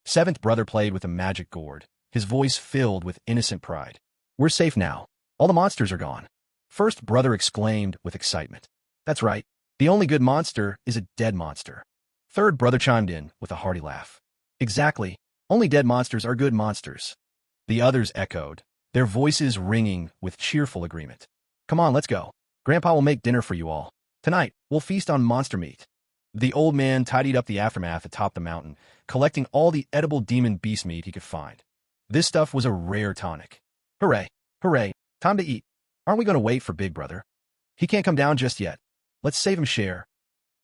Seventh Brother played with a magic gourd, his voice filled with innocent pride. "We're safe now. All the monsters are gone." First brother exclaimed with excitement. "That's right. The only good monster is a dead monster." Third brother chimed in with a hearty laugh. "Exactly. Only dead monsters are good monsters." The others echoed, their voices ringing with cheerful agreement. "Come on, let's go. Grandpa will make dinner for you all. Tonight, we'll feast on monster meat." The old man tidied up the aftermath atop the mountain, collecting all the edible demon beast meat he could find. This stuff was a rare tonic. "Hooray, hooray, time to eat. Aren't we going to wait for Big Brother? He can't come down just yet. Let's save him share."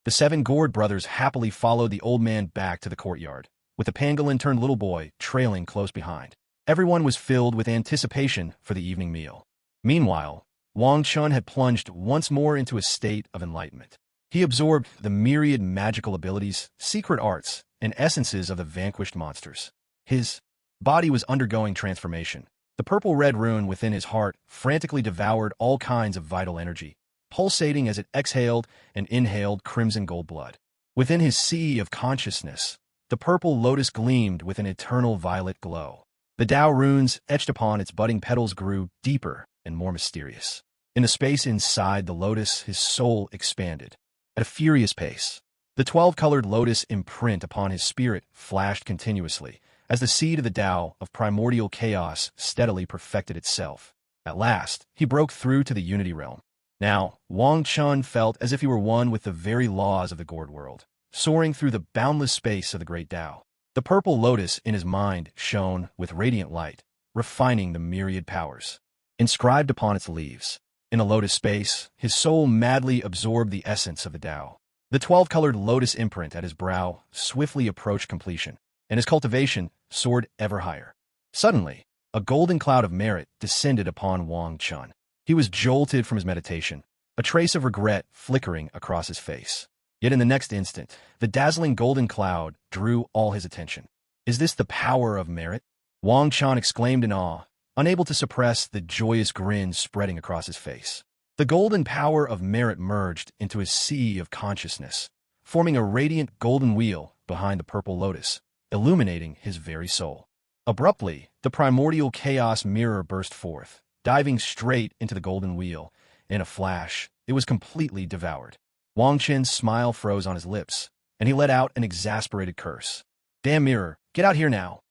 The 7 gourd brothers happily followed the old man back to the courtyard, with the pangolin-turned little boy trailing close behind. Everyone was filled with anticipation for the evening meal. Meanwhile, Wong Chun had plunged once more into a state of enlightenment. He absorbed the myriad magical abilities, secret arts, and essences of the vanquished monsters. His body was undergoing transformation. The purple-red rune within his heart frantically devoured all kinds of vital energy, pulsating as it exhaled and inhaled crimson gold blood. Within his sea of consciousness, the purple lotus gleamed with an eternal violet glow. The Tao runes etched upon its budding petals grew deeper and more mysterious. In the space inside the lotus, his soul expanded. At a furious pace, the 12-colored lotus imprint upon his spirit flashed continuously, as the seed of the Tao of primordial chaos steadily perfected itself. At last, he broke through to the unity realm. Now, Wong Chun felt as if he were one with the very laws of the gourd world, soaring through the boundless space of the great Tao. The purple lotus in his mind shone with radiant light, refining the myriad powers inscribed upon its leaves. In a lotus space, his soul madly absorbed the essence of the Tao. The 12-colored lotus imprint at his brow swiftly approached completion, and his cultivation soared ever higher. Suddenly, a golden cloud of merit descended upon Wang Chen. He was jolted from his meditation, a trace of regret flickering across his face. Yet in the next instant, the dazzling golden cloud drew all his attention. "Is this the power of merit?" Wang Chen exclaimed in awe, unable to suppress the joyous grin spreading across his face. The golden power of merit merged into his sea of consciousness, forming a radiant golden wheel behind the purple lotus, illuminating his very soul. Abruptly, the primordial chaos mirror burst forth, diving straight into the golden wheel. In a flash, it was completely devoured. Wang Chen's smile froze on his lips, and he let out an exasperated curse. "Damn mirror, get out here now.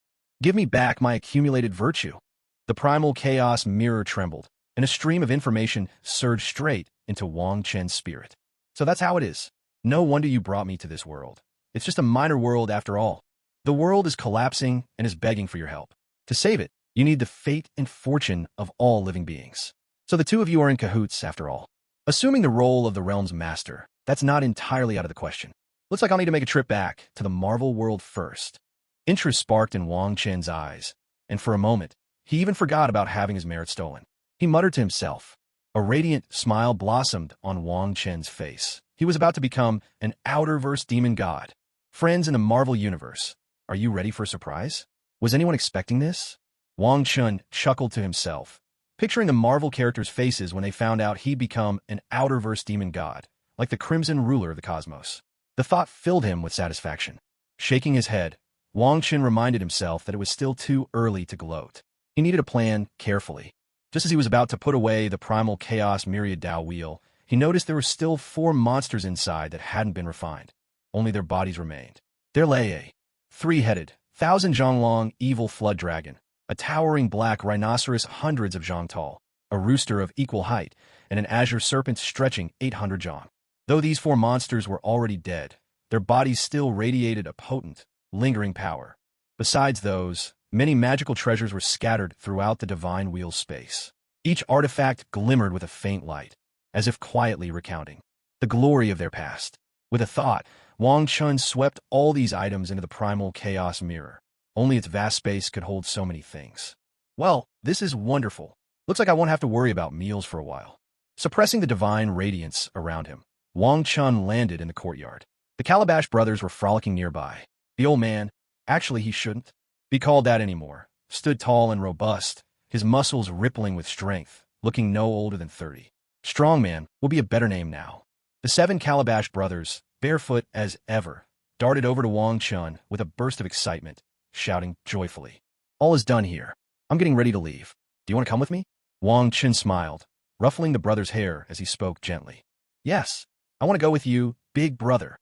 Give me back my accumulated virtue." The primal chaos mirror trembled, and a stream of information surged straight into Wang Chen's spirit. "So that's how it is. No wonder you brought me to this world. It's just a minor world after all. The world is collapsing and is begging for your help. To save it, you need the fate and fortune of all living beings. So the two of you are in cahoots after all. Assuming the role of the realm's master, that's not entirely out of the question. Looks like I'll need to make a trip back to the Marvel world first." Interest sparked in Wang Chen's eyes, and for a moment, he even forgot about having his merit stolen. He muttered to himself. A radiant smile blossomed on Wang Chen's face. He was about to become an outerverse demon god. Friends in the Marvel universe, are you ready for a surprise? Was anyone expecting this? Wang Chun chuckled to himself, picturing the Marvel characters' faces when they found out he'd become an outerverse demon god, like the Crimson Ruler of the cosmos. The thought filled him with satisfaction. Shaking his head, Wang Chun reminded himself that it was still too early to gloat. He needed to plan carefully. Just as he was about to put away the primal chaos myriad Tao wheel, he noticed there were still 4 monsters inside that hadn't been refined. Only their bodies remained. There lay a 3-headed, 1,000-zhong-long evil flood dragon, a towering black rhinoceros hundreds of zhong tall, a rooster of equal height, and an azure serpent stretching 800 zhong. Though these 4 monsters were already dead, their bodies still radiated a potent, lingering power. Besides those, many magical treasures were scattered throughout the divine wheel's space. Each artifact glimmered with a faint light, as if quietly recounting the glory of their past. With a thought, Wang Chun swept all these items into the primal chaos mirror. Only its vast space could hold so many things. "Well, this is wonderful. Looks like I won't have to worry about meals for a while." Suppressing the divine radiance around him, Wang Chun landed in the courtyard. The Calabash brothers were frolicking nearby. The old man, actually he shouldn't be called that anymore, stood tall and robust, his muscles rippling with strength, looking no older than 30. Strongman will be a better name now. The 7 Calabash brothers, barefoot as ever, darted over to Wang Chun with a burst of excitement, shouting joyfully. All is done here. I'm getting ready to leave. Do you want to come with me? Wang Chen smiled, ruffling the brother's hair as he spoke gently. Yes, I want to go with you, big brother.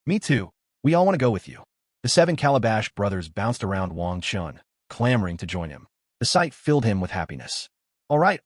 Me too. We all want to go with you. The 7 Calabash brothers bounced around Wang Chun, clamoring to join him. The sight filled him with happiness. All right.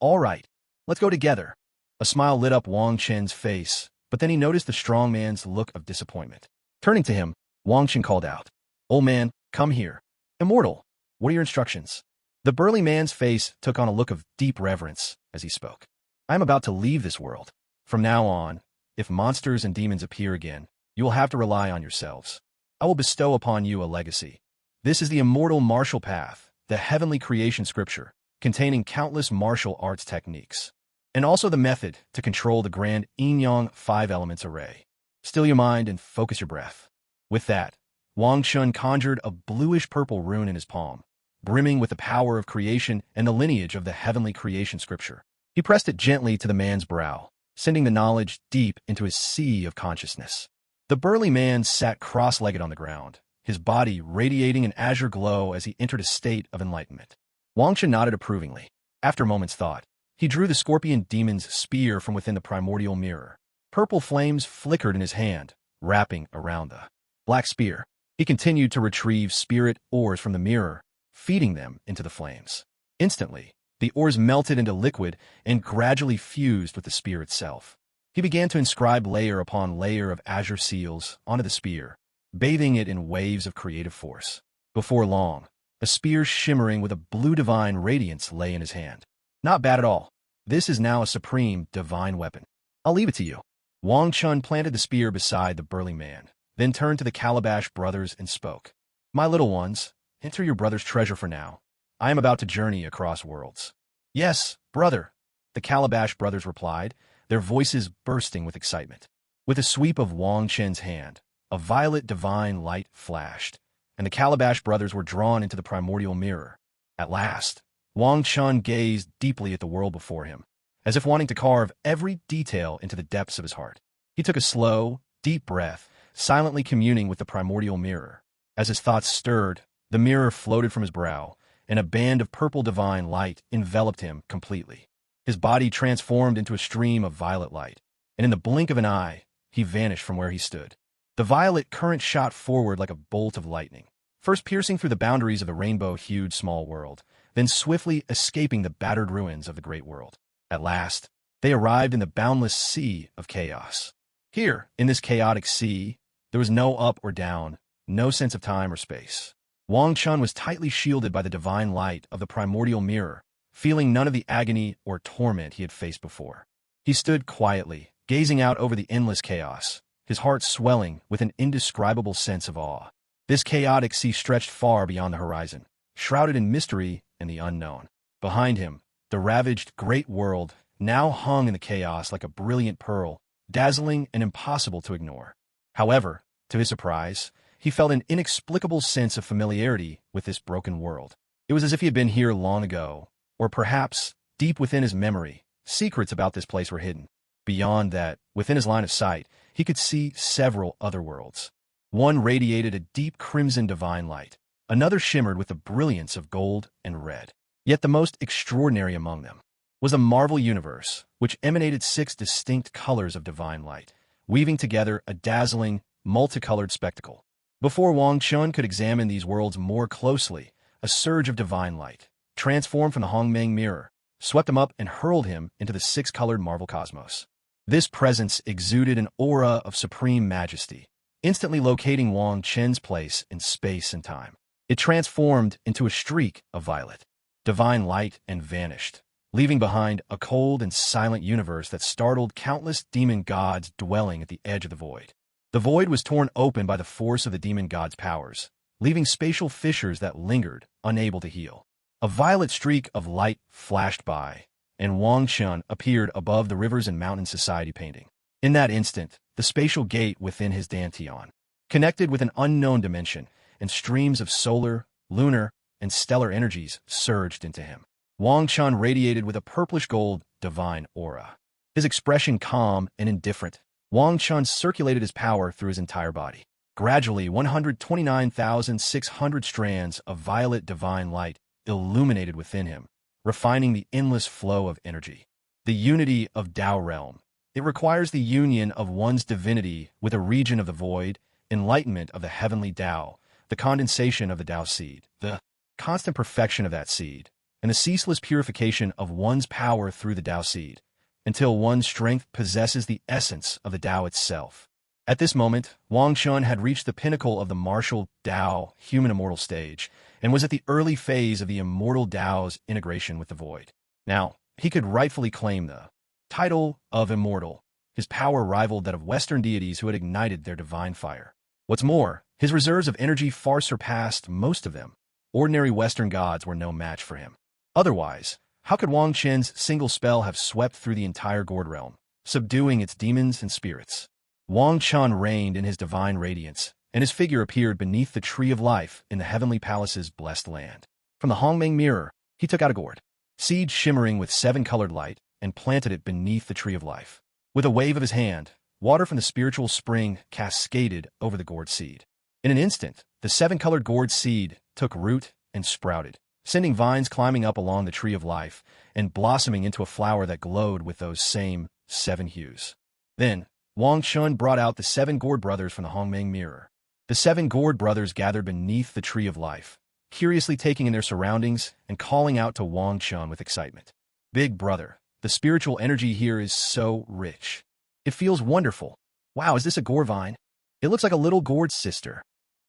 Let's go together. A smile lit up Wang Chen's face, but then he noticed the strong man's look of disappointment. Turning to him, Wang Chen called out, Old man, come here. Immortal, what are your instructions? The burly man's face took on a look of deep reverence as he spoke. I am about to leave this world. From now on, if monsters and demons appear again, you will have to rely on yourselves. I will bestow upon you a legacy. This is the immortal martial path, the heavenly creation scripture, containing countless martial arts techniques, and also the method to control the grand yin-yang 5 elements array. Still your mind and focus your breath. With that, Wang Chun conjured a bluish-purple rune in his palm, brimming with the power of creation and the lineage of the heavenly creation scripture. He pressed it gently to the man's brow, sending the knowledge deep into his sea of consciousness. The burly man sat cross-legged on the ground, his body radiating an azure glow as he entered a state of enlightenment. Wang Chen nodded approvingly. After a moment's thought, he drew the scorpion demon's spear from within the primordial mirror. Purple flames flickered in his hand, wrapping around the black spear. He continued to retrieve spirit ores from the mirror, feeding them into the flames. Instantly, the ores melted into liquid and gradually fused with the spear itself. He began to inscribe layer upon layer of azure seals onto the spear, bathing it in waves of creative force. Before long, a spear shimmering with a blue divine radiance lay in his hand. Not bad at all. This is now a supreme divine weapon. I'll leave it to you. Wang Chun planted the spear beside the burly man, then turned to the Calabash brothers and spoke. My little ones, enter your brother's treasure for now. I am about to journey across worlds. Yes, brother, the Calabash brothers replied, their voices bursting with excitement. With a sweep of Wang Chen's hand, a violet divine light flashed, and the Calabash brothers were drawn into the primordial mirror. At last, Wang Chun gazed deeply at the world before him, as if wanting to carve every detail into the depths of his heart. He took a slow, deep breath, silently communing with the primordial mirror. As his thoughts stirred, the mirror floated from his brow, and a band of purple divine light enveloped him completely. His body transformed into a stream of violet light, and in the blink of an eye, he vanished from where he stood. The violet current shot forward like a bolt of lightning, first piercing through the boundaries of the rainbow-hued small world, then swiftly escaping the battered ruins of the great world. At last, they arrived in the boundless sea of chaos. Here, in this chaotic sea, there was no up or down, no sense of time or space. Wang Chun was tightly shielded by the divine light of the primordial mirror, feeling none of the agony or torment he had faced before. He stood quietly, gazing out over the endless chaos, his heart swelling with an indescribable sense of awe. This chaotic sea stretched far beyond the horizon, shrouded in mystery and the unknown. Behind him, the ravaged great world now hung in the chaos like a brilliant pearl, dazzling and impossible to ignore. However, to his surprise, he felt an inexplicable sense of familiarity with this broken world. It was as if he had been here long ago, or perhaps, deep within his memory, secrets about this place were hidden. Beyond that, within his line of sight, he could see several other worlds. One radiated a deep crimson divine light. Another shimmered with the brilliance of gold and red. Yet the most extraordinary among them was a marvel universe, which emanated 6 distinct colors of divine light, weaving together a dazzling, multicolored spectacle. Before Wang Chun could examine these worlds more closely, a surge of divine light, transformed from the Hong Mang mirror, swept him up and hurled him into the 6-colored marvel cosmos. This presence exuded an aura of supreme majesty, instantly locating Wang Chen's place in space and time. It transformed into a streak of violet, divine light and vanished, leaving behind a cold and silent universe that startled countless demon gods dwelling at the edge of the void. The void was torn open by the force of the demon god's powers, leaving spatial fissures that lingered, unable to heal. A violet streak of light flashed by, and Wang Chun appeared above the rivers and mountain society painting. In that instant, the spatial gate within his dantian connected with an unknown dimension, and streams of solar, lunar, and stellar energies surged into him. Wang Chun radiated with a purplish-gold, divine aura. His expression calm and indifferent, Wang Chun circulated his power through his entire body. Gradually, 129,600 strands of violet divine light illuminated within him, refining the endless flow of energy. The unity of Tao realm. It requires the union of one's divinity with a region of the void, enlightenment of the heavenly Tao, the condensation of the Tao seed, the constant perfection of that seed, and the ceaseless purification of one's power through the Tao seed, until one's strength possesses the essence of the Tao itself. At this moment, Wong Chun had reached the pinnacle of the martial Tao human immortal stage, and was at the early phase of the immortal Tao's integration with the void. Now, he could rightfully claim the title of Immortal. His power rivaled that of Western deities who had ignited their divine fire. What's more, his reserves of energy far surpassed most of them. Ordinary Western gods were no match for him. Otherwise, how could Wang Chen's single spell have swept through the entire gourd realm, subduing its demons and spirits? Wang Chun reigned in his divine radiance, and his figure appeared beneath the tree of life in the heavenly palace's blessed land. From the Hong Mang mirror, he took out a gourd seed shimmering with 7-colored light, and planted it beneath the tree of life. With a wave of his hand, water from the spiritual spring cascaded over the gourd seed. In an instant, the 7-colored gourd seed took root and sprouted, sending vines climbing up along the tree of life and blossoming into a flower that glowed with those same 7 hues. Then, Wang Chun brought out the 7 gourd brothers from the Hong Mang mirror. The 7 gourd brothers gathered beneath the tree of life, curiously taking in their surroundings and calling out to Wang Chun with excitement. Big brother, the spiritual energy here is so rich. It feels wonderful. Wow, is this a gourd vine? It looks like a little gourd sister.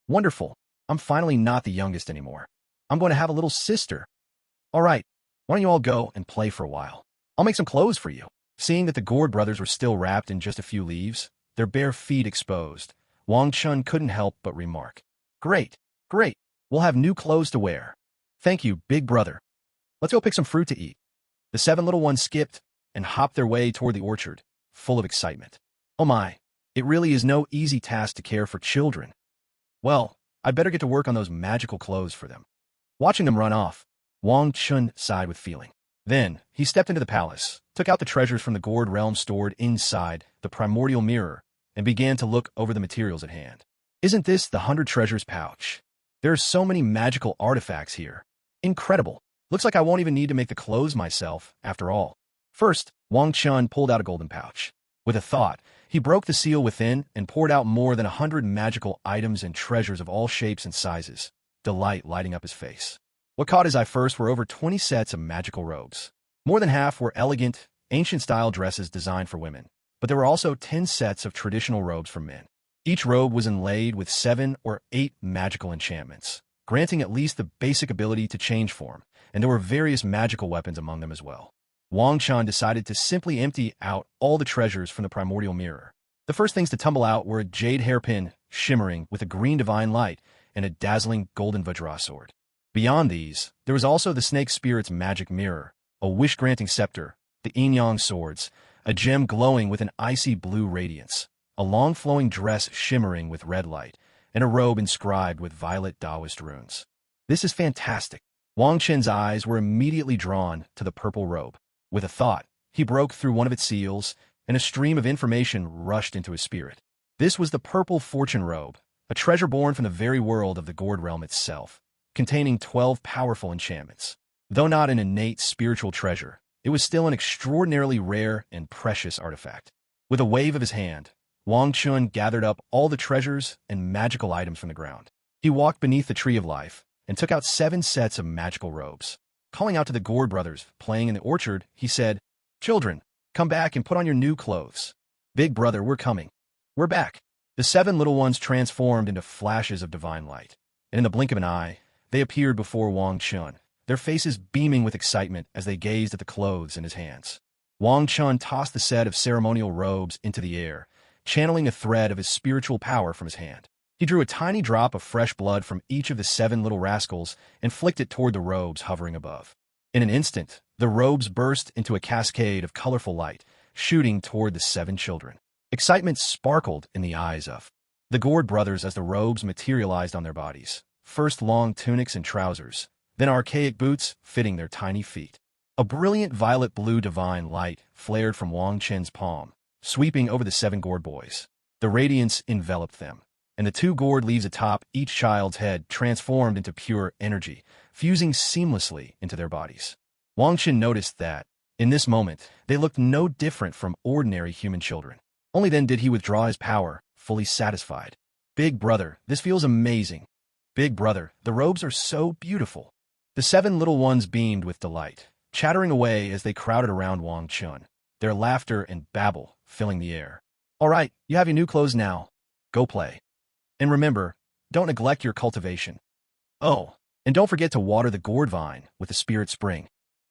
Wonderful. I'm finally not the youngest anymore. I'm going to have a little sister. All right, why don't you all go and play for a while? I'll make some clothes for you. Seeing that the gourd brothers were still wrapped in just a few leaves, their bare feet exposed, Wang Chun couldn't help but remark, Great, great. We'll have new clothes to wear. Thank you, big brother. Let's go pick some fruit to eat. The 7 little ones skipped and hopped their way toward the orchard, full of excitement. Oh my, it really is no easy task to care for children. Well, I'd better get to work on those magical clothes for them. Watching them run off, Wang Chun sighed with feeling. Then, he stepped into the palace, took out the treasures from the gourd realm stored inside the primordial mirror, and began to look over the materials at hand. Isn't this the 100 treasures pouch? There are so many magical artifacts here. Incredible. Looks like I won't even need to make the clothes myself, after all. First, Wang Chun pulled out a golden pouch. With a thought, he broke the seal within and poured out more than 100 magical items and treasures of all shapes and sizes, delight lighting up his face. What caught his eye first were over 20 sets of magical robes. More than half were elegant, ancient-style dresses designed for women, but there were also 10 sets of traditional robes for men. Each robe was inlaid with 7 or 8 magical enchantments, granting at least the basic ability to change form, and there were various magical weapons among them as well. Wang Chun decided to simply empty out all the treasures from the primordial mirror. The first things to tumble out were a jade hairpin shimmering with a green divine light and a dazzling golden Vajra sword. Beyond these, there was also the snake spirit's magic mirror, a wish-granting scepter, the yin-yang swords, a gem glowing with an icy blue radiance, a long flowing dress shimmering with red light, and a robe inscribed with violet Taoist runes. This is fantastic. Wang Chen's eyes were immediately drawn to the purple robe. With a thought, he broke through one of its seals, and a stream of information rushed into his spirit. This was the purple fortune robe, a treasure born from the very world of the gourd realm itself, containing 12 powerful enchantments. Though not an innate spiritual treasure, it was still an extraordinarily rare and precious artifact. With a wave of his hand, Wang Chun gathered up all the treasures and magical items from the ground. He walked beneath the tree of life and took out 7 sets of magical robes. Calling out to the gourd brothers playing in the orchard, he said, Children, come back and put on your new clothes. Big brother, we're coming. We're back. The 7 little ones transformed into flashes of divine light, and in the blink of an eye, they appeared before Wang Chun, their faces beaming with excitement as they gazed at the clothes in his hands. Wang Chun tossed the set of ceremonial robes into the air, channeling a thread of his spiritual power from his hand. He drew a tiny drop of fresh blood from each of the 7 little rascals and flicked it toward the robes hovering above. In an instant, the robes burst into a cascade of colorful light, shooting toward the 7 children. Excitement sparkled in the eyes of the gourd brothers as the robes materialized on their bodies. First long tunics and trousers, then archaic boots fitting their tiny feet. A brilliant violet-blue divine light flared from Wang Chen's palm, sweeping over the 7 gourd boys. The radiance enveloped them, and the two gourd leaves atop each child's head transformed into pure energy, fusing seamlessly into their bodies. Wang Chen noticed that, in this moment, they looked no different from ordinary human children. Only then did he withdraw his power, fully satisfied. Big brother, this feels amazing. Big brother, the robes are so beautiful. The 7 little ones beamed with delight, chattering away as they crowded around Wang Chun, their laughter and babble filling the air. All right, you have your new clothes now. Go play. And remember, don't neglect your cultivation. Oh, and don't forget to water the gourd vine with the spirit spring.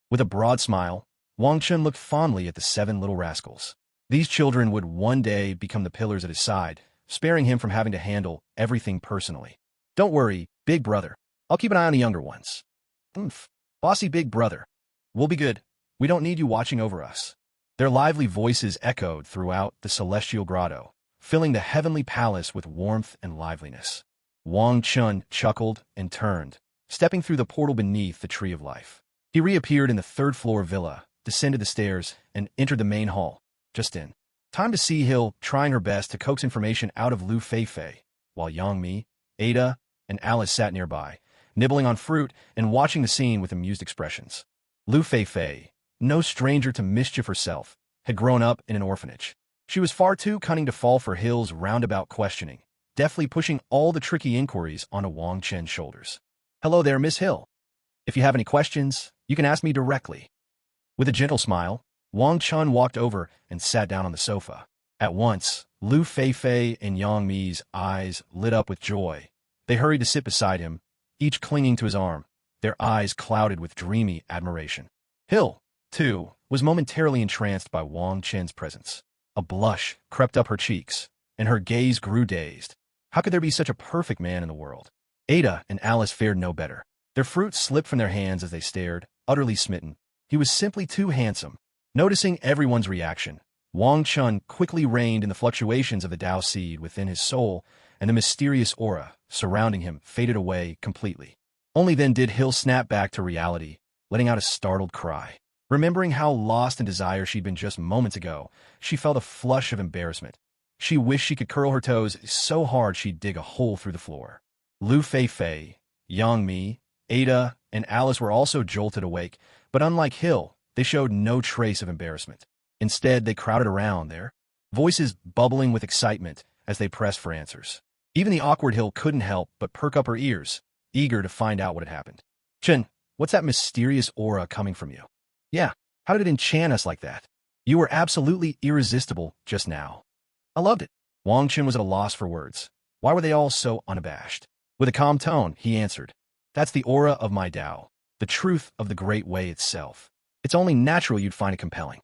With a broad smile, Wang Chun looked fondly at the 7 little rascals. These children would one day become the pillars at his side, sparing him from having to handle everything personally. Don't worry, big brother. I'll keep an eye on the younger ones. Bossy big brother. We'll be good. We don't need you watching over us. Their lively voices echoed throughout the celestial grotto, filling the heavenly palace with warmth and liveliness. Wang Chun chuckled and turned, stepping through the portal beneath the Tree of Life. He reappeared in the 3rd-floor villa, descended the stairs, and entered the main hall, just in time to see Hill trying her best to coax information out of Lu Feifei, while Yang Mi, Ada, and Alice sat nearby, nibbling on fruit and watching the scene with amused expressions. Lu Feifei, no stranger to mischief herself, had grown up in an orphanage. She was far too cunning to fall for Hill's roundabout questioning, deftly pushing all the tricky inquiries onto Wang Chen's shoulders. Hello there, Miss Hill. If you have any questions, you can ask me directly. With a gentle smile, Wang Chun walked over and sat down on the sofa. At once, Lu Feifei and Yang Mi's eyes lit up with joy. They hurried to sit beside him, each clinging to his arm, their eyes clouded with dreamy admiration. Hill, too, was momentarily entranced by Wang Chen's presence. A blush crept up her cheeks, and her gaze grew dazed. How could there be such a perfect man in the world? Ada and Alice fared no better. Their fruit slipped from their hands as they stared, utterly smitten. He was simply too handsome. Noticing everyone's reaction, Wang Chun quickly reined in the fluctuations of the Tao seed within his soul, and the mysterious aura surrounding him faded away completely. Only then did Hill snap back to reality, letting out a startled cry. Remembering how lost in desire she'd been just moments ago, she felt a flush of embarrassment. She wished she could curl her toes so hard she'd dig a hole through the floor. Lu Feifei, Yang Mi, Ada, and Alice were also jolted awake, but unlike Hill, they showed no trace of embarrassment. Instead, they crowded around, their voices bubbling with excitement as they pressed for answers. Even the awkward Hill couldn't help but perk up her ears, eager to find out what had happened. Chen, what's that mysterious aura coming from you? Yeah, how did it enchant us like that? You were absolutely irresistible just now. I loved it. Wang Chen was at a loss for words. Why were they all so unabashed? With a calm tone, he answered, That's the aura of my Tao, the truth of the Great Way itself. It's only natural you'd find it compelling.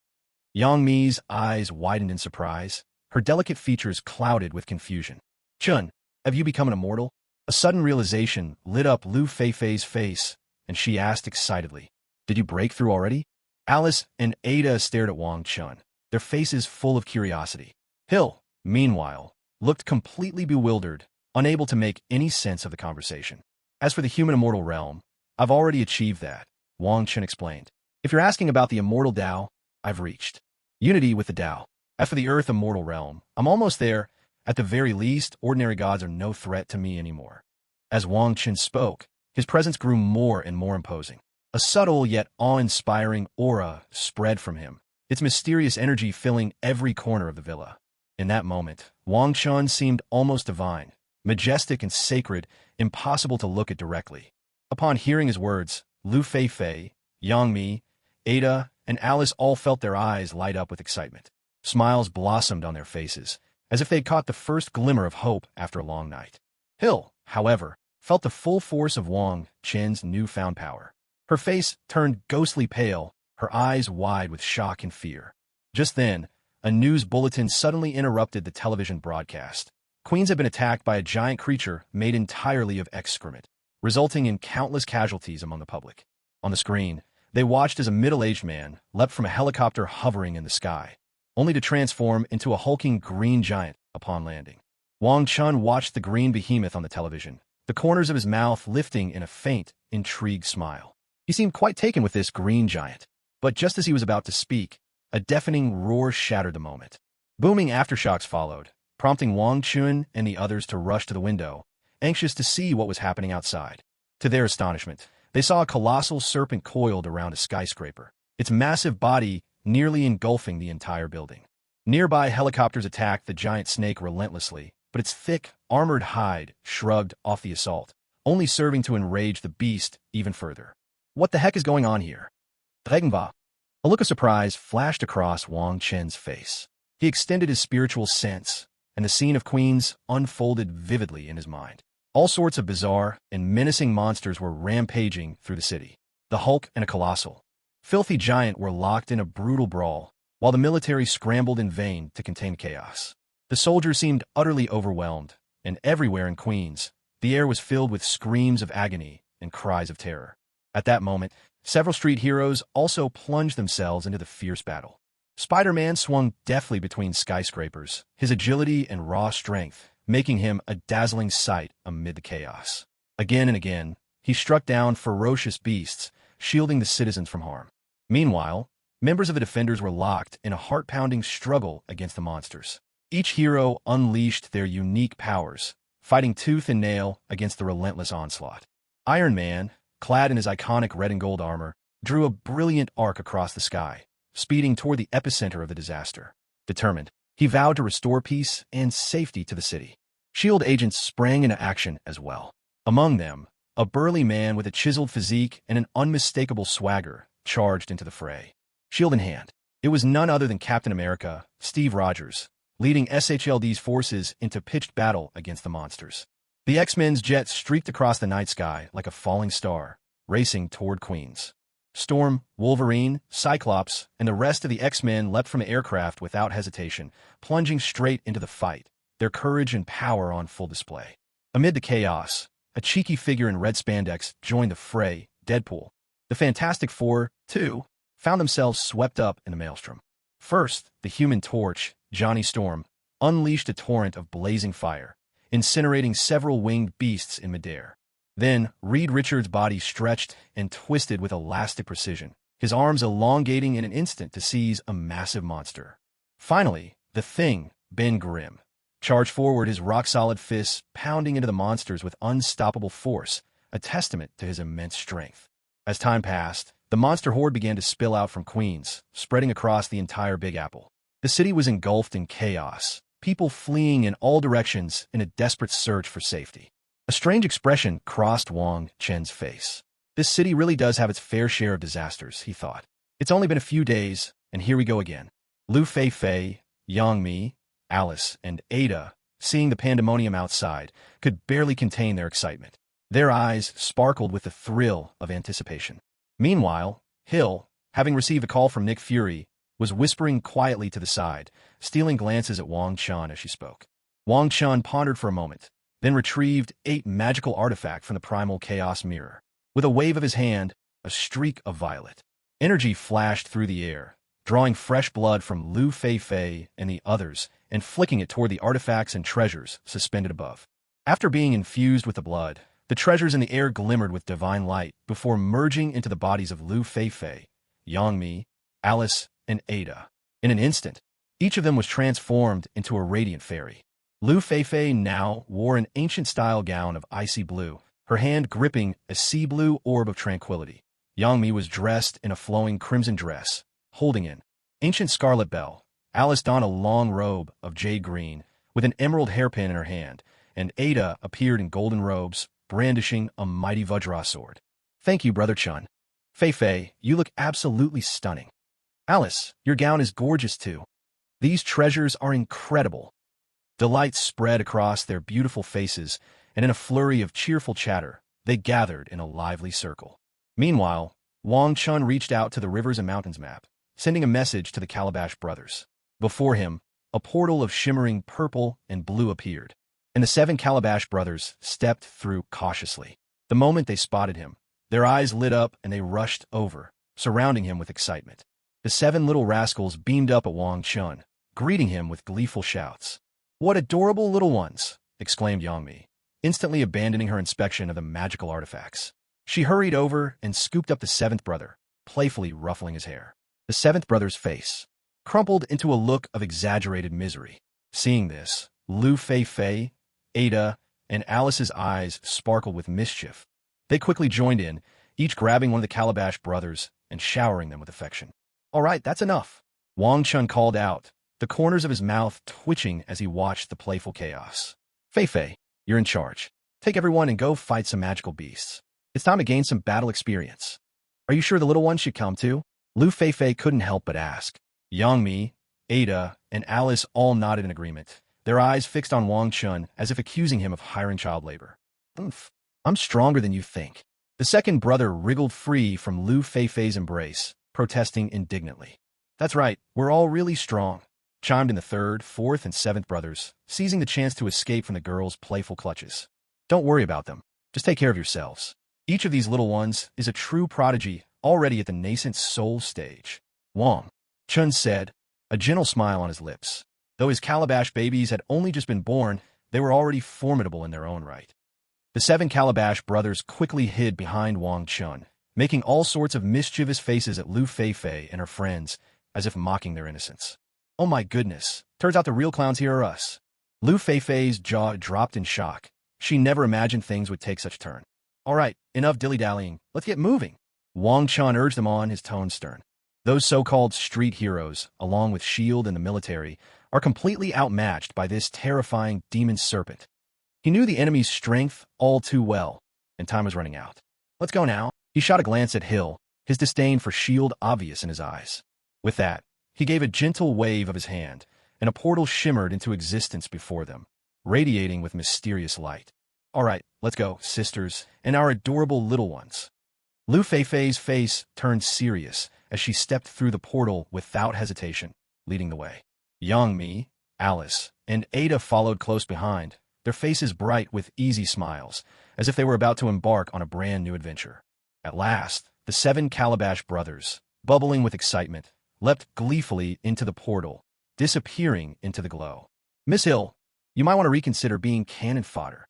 Yang Mi's eyes widened in surprise, her delicate features clouded with confusion. Chun, have you become an immortal? A sudden realization lit up Lu Feifei's face, and she asked excitedly, Did you break through already? Alice and Ada stared at Wang Chun, their faces full of curiosity. Hill, meanwhile, looked completely bewildered, unable to make any sense of the conversation. As for the human immortal realm, I've already achieved that, Wang Chen explained. If you're asking about the immortal Tao, I've reached unity with the Tao. As for the earth immortal realm, I'm almost there. At the very least, ordinary gods are no threat to me anymore. As Wang Chen spoke, his presence grew more and more imposing. A subtle yet awe-inspiring aura spread from him, its mysterious energy filling every corner of the villa. In that moment, Wang Chun seemed almost divine, majestic and sacred, impossible to look at directly. Upon hearing his words, Lu Feifei, Yang Mi, Ada, and Alice all felt their eyes light up with excitement. Smiles blossomed on their faces, as if they'd caught the first glimmer of hope after a long night. Hill, however, felt the full force of Wang Chen's newfound power. Her face turned ghostly pale, her eyes wide with shock and fear. Just then, a news bulletin suddenly interrupted the television broadcast. Queens had been attacked by a giant creature made entirely of excrement, resulting in countless casualties among the public. On the screen, they watched as a middle-aged man leapt from a helicopter hovering in the sky, only to transform into a hulking green giant upon landing. Wang Chun watched the green behemoth on the television, the corners of his mouth lifting in a faint, intrigued smile. He seemed quite taken with this green giant, but just as he was about to speak, a deafening roar shattered the moment. Booming aftershocks followed, prompting Wang Chun and the others to rush to the window, anxious to see what was happening outside. To their astonishment, they saw a colossal serpent coiled around a skyscraper, its massive body nearly engulfing the entire building. Nearby helicopters attacked the giant snake relentlessly, but its thick, armored hide shrugged off the assault, only serving to enrage the beast even further. What the heck is going on here? Dragonva. A look of surprise flashed across Wang Chen's face. He extended his spiritual sense, and the scene of Queens unfolded vividly in his mind. All sorts of bizarre and menacing monsters were rampaging through the city. The Hulk and a colossal, filthy giant were locked in a brutal brawl, while the military scrambled in vain to contain chaos. The soldiers seemed utterly overwhelmed, and everywhere in Queens, the air was filled with screams of agony and cries of terror. At that moment, several street heroes also plunged themselves into the fierce battle. Spider-Man swung deftly between skyscrapers, his agility and raw strength making him a dazzling sight amid the chaos. Again and again, he struck down ferocious beasts, shielding the citizens from harm. Meanwhile, members of the Defenders were locked in a heart-pounding struggle against the monsters. Each hero unleashed their unique powers, fighting tooth and nail against the relentless onslaught. Iron Man, clad in his iconic red and gold armor, drew a brilliant arc across the sky, speeding toward the epicenter of the disaster. Determined, he vowed to restore peace and safety to the city. S.H.I.E.L.D. agents sprang into action as well. Among them, a burly man with a chiseled physique and an unmistakable swagger charged into the fray. Shield in hand, it was none other than Captain America, Steve Rogers, leading SHLD's forces into pitched battle against the monsters. The X-Men's jet streaked across the night sky like a falling star, racing toward Queens. Storm, Wolverine, Cyclops, and the rest of the X-Men leapt from the aircraft without hesitation, plunging straight into the fight, their courage and power on full display. Amid the chaos, a cheeky figure in red spandex joined the fray, Deadpool. The Fantastic Four, too, found themselves swept up in the maelstrom. First, the Human Torch, Johnny Storm, unleashed a torrent of blazing fire, incinerating several winged beasts in midair. Then, Reed Richards' body stretched and twisted with elastic precision, his arms elongating in an instant to seize a massive monster. Finally, the Thing, Ben Grimm, charged forward, his rock-solid fists pounding into the monsters with unstoppable force, a testament to his immense strength. As time passed, the monster horde began to spill out from Queens, spreading across the entire Big Apple. The city was engulfed in chaos, people fleeing in all directions in a desperate search for safety. A strange expression crossed Wang Chen's face. This city really does have its fair share of disasters, he thought. It's only been a few days, and here we go again. Lu Fei, Yang Mi, Alice, and Ada, seeing the pandemonium outside, could barely contain their excitement. Their eyes sparkled with the thrill of anticipation. Meanwhile, Hill, having received a call from Nick Fury, was whispering quietly to the side, stealing glances at Wang Chun as she spoke. Wang Chun pondered for a moment, then retrieved 8 magical artifacts from the primal chaos mirror. With a wave of his hand, a streak of violet energy flashed through the air, drawing fresh blood from Lu Fei and the others and flicking it toward the artifacts and treasures suspended above. After being infused with the blood, the treasures in the air glimmered with divine light before merging into the bodies of Lu Fei, Yang Mi, Alice, and Ada. In an instant, each of them was transformed into a radiant fairy. Lu Fei now wore an ancient-style gown of icy blue, her hand gripping a sea-blue orb of tranquility. Yang Mi was dressed in a flowing crimson dress, holding an ancient scarlet bell. Alice donned a long robe of jade green, with an emerald hairpin in her hand, and Ada appeared in golden robes, brandishing a mighty Vajra sword. "Thank you, Brother Chun. Fei, you look absolutely stunning. Alice, your gown is gorgeous too. These treasures are incredible." Delight spread across their beautiful faces, and in a flurry of cheerful chatter, they gathered in a lively circle. Meanwhile, Wang Chun reached out to the Rivers and Mountains map, sending a message to the Calabash brothers. Before him, a portal of shimmering purple and blue appeared, and the 7 Calabash brothers stepped through cautiously. The moment they spotted him, their eyes lit up and they rushed over, surrounding him with excitement. The 7 little rascals beamed up at Wang Chun, greeting him with gleeful shouts. "What adorable little ones!" exclaimed Yang Mi, instantly abandoning her inspection of the magical artifacts. She hurried over and scooped up the 7th brother, playfully ruffling his hair. The 7th brother's face crumpled into a look of exaggerated misery. Seeing this, Lu Fei, Ada, and Alice's eyes sparkled with mischief. They quickly joined in, each grabbing one of the Calabash brothers and showering them with affection. "All right, that's enough," Wong Chun called out, the corners of his mouth twitching as he watched the playful chaos. "Fei, you're in charge. Take everyone and go fight some magical beasts. It's time to gain some battle experience. Are you sure the little ones should come too?" Lu Fei couldn't help but ask. Mi, Ada, and Alice all nodded in agreement, their eyes fixed on Wong Chun as if accusing him of hiring child labor. "Oomph, I'm stronger than you think." The second brother wriggled free from Lu Fei's embrace, protesting indignantly. "That's right, we're all really strong," chimed in the third, fourth, and seventh brothers, seizing the chance to escape from the girls' playful clutches. "Don't worry about them. Just take care of yourselves. Each of these little ones is a true prodigy already at the nascent soul stage," Wong Chun said, a gentle smile on his lips. Though his Calabash babies had only just been born, they were already formidable in their own right. The 7 Calabash brothers quickly hid behind Wong Chun, making all sorts of mischievous faces at Lu Fei and her friends, as if mocking their innocence. "Oh my goodness, turns out the real clowns here are us." Lu Fei's jaw dropped in shock. She never imagined things would take such a turn. "All right, enough dilly-dallying. Let's get moving," Wong Chun urged them on, his tone stern. Those so-called street heroes, along with S.H.I.E.L.D. and the military, are completely outmatched by this terrifying demon serpent. He knew the enemy's strength all too well, and time was running out. "Let's go now." He shot a glance at Hill, his disdain for S.H.I.E.L.D. obvious in his eyes. With that, he gave a gentle wave of his hand, and a portal shimmered into existence before them, radiating with mysterious light. "All right, let's go, sisters, and our adorable little ones." Lu Fei's face turned serious as she stepped through the portal without hesitation, leading the way. Mi, Alice, and Ada followed close behind, their faces bright with easy smiles, as if they were about to embark on a brand new adventure. At last, the 7 Calabash brothers, bubbling with excitement, leapt gleefully into the portal, disappearing into the glow. "Miss Hill, you might want to reconsider being cannon fodder."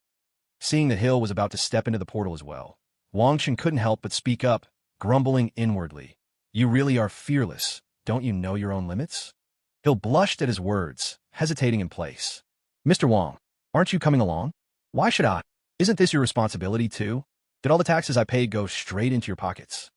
Seeing that Hill was about to step into the portal as well, Wang Chen couldn't help but speak up, grumbling inwardly. "You really are fearless. Don't you know your own limits?" Hill blushed at his words, hesitating in place. "Mr. Wong, aren't you coming along?" "Why should I? Isn't this your responsibility too? Did all the taxes I paid go straight into your pockets?"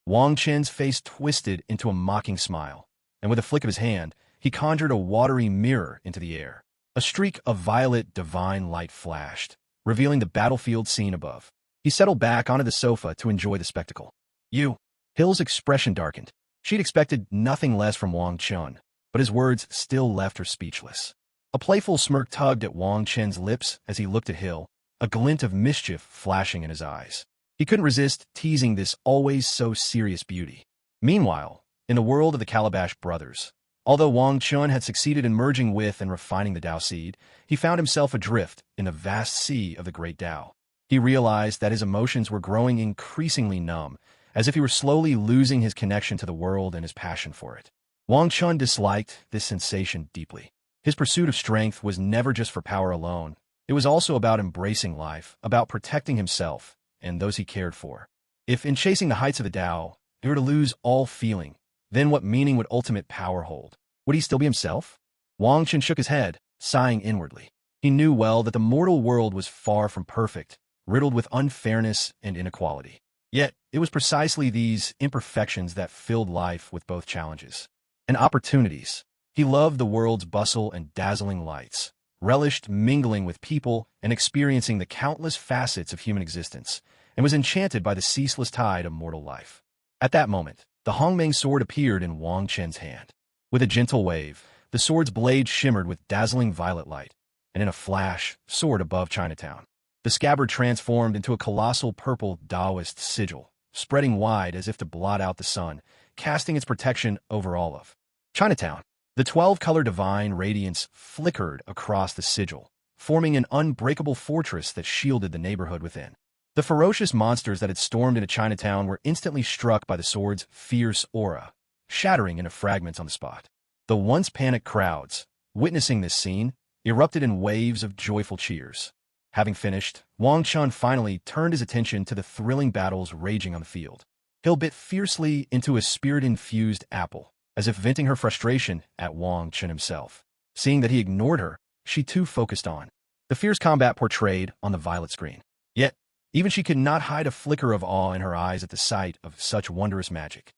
Wang Chen's face twisted into a mocking smile, and with a flick of his hand, he conjured a watery mirror into the air. A streak of violet divine light flashed, revealing the battlefield scene above. He settled back onto the sofa to enjoy the spectacle. "You." Hill's expression darkened. She'd expected nothing less from Wang Chun, but his words still left her speechless. A playful smirk tugged at Wang Chen's lips as he looked at Hill, a glint of mischief flashing in his eyes. He couldn't resist teasing this always so serious beauty. Meanwhile, in the world of the Calabash brothers, although Wang Chun had succeeded in merging with and refining the Tao seed, he found himself adrift in the vast sea of the great Tao. He realized that his emotions were growing increasingly numb, as if he were slowly losing his connection to the world and his passion for it. Wang Chun disliked this sensation deeply. His pursuit of strength was never just for power alone. It was also about embracing life, about protecting himself and those he cared for. If in chasing the heights of the Tao, he were to lose all feeling, then what meaning would ultimate power hold? Would he still be himself? Wang Chen shook his head, sighing inwardly. He knew well that the mortal world was far from perfect, riddled with unfairness and inequality. Yet, it was precisely these imperfections that filled life with both challenges and opportunities. He loved the world's bustle and dazzling lights, relished mingling with people and experiencing the countless facets of human existence, and was enchanted by the ceaseless tide of mortal life. At that moment, the Hong Mang sword appeared in Wang Chen's hand. With a gentle wave, the sword's blade shimmered with dazzling violet light, and in a flash, soared above Chinatown. The scabbard transformed into a colossal purple Taoist sigil, spreading wide as if to blot out the sun, casting its protection over all of Chinatown. The 12-color divine radiance flickered across the sigil, forming an unbreakable fortress that shielded the neighborhood within. The ferocious monsters that had stormed into Chinatown were instantly struck by the sword's fierce aura, shattering into fragments on the spot. The once panicked crowds, witnessing this scene, erupted in waves of joyful cheers. Having finished, Wang Chun finally turned his attention to the thrilling battles raging on the field. Hill bit fiercely into a spirit-infused apple, as if venting her frustration at Wang Chen himself. Seeing that he ignored her, she too focused on. The fierce combat portrayed on the violet screen. Yet, even she could not hide a flicker of awe in her eyes at the sight of such wondrous magic.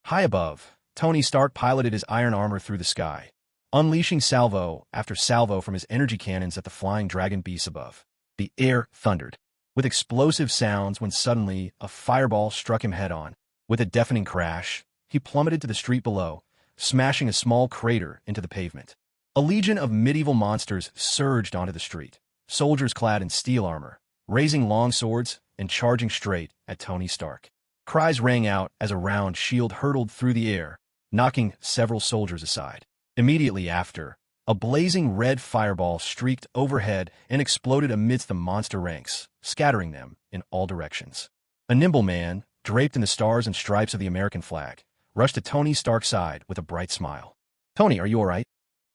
High above, Tony Stark piloted his iron armor through the sky, unleashing salvo after salvo from his energy cannons at the flying dragon beasts above. The air thundered, with explosive sounds when suddenly a fireball struck him head-on. With a deafening crash, he plummeted to the street below, smashing a small crater into the pavement. A legion of medieval monsters surged onto the street, soldiers clad in steel armor, raising long swords and charging straight at Tony Stark. Cries rang out as a round shield hurtled through the air, knocking several soldiers aside. Immediately after, a blazing red fireball streaked overhead and exploded amidst the monster ranks, scattering them in all directions. A nimble man, draped in the stars and stripes of the American flag, rushed to Tony Stark's side with a bright smile. "Tony, are you all right?"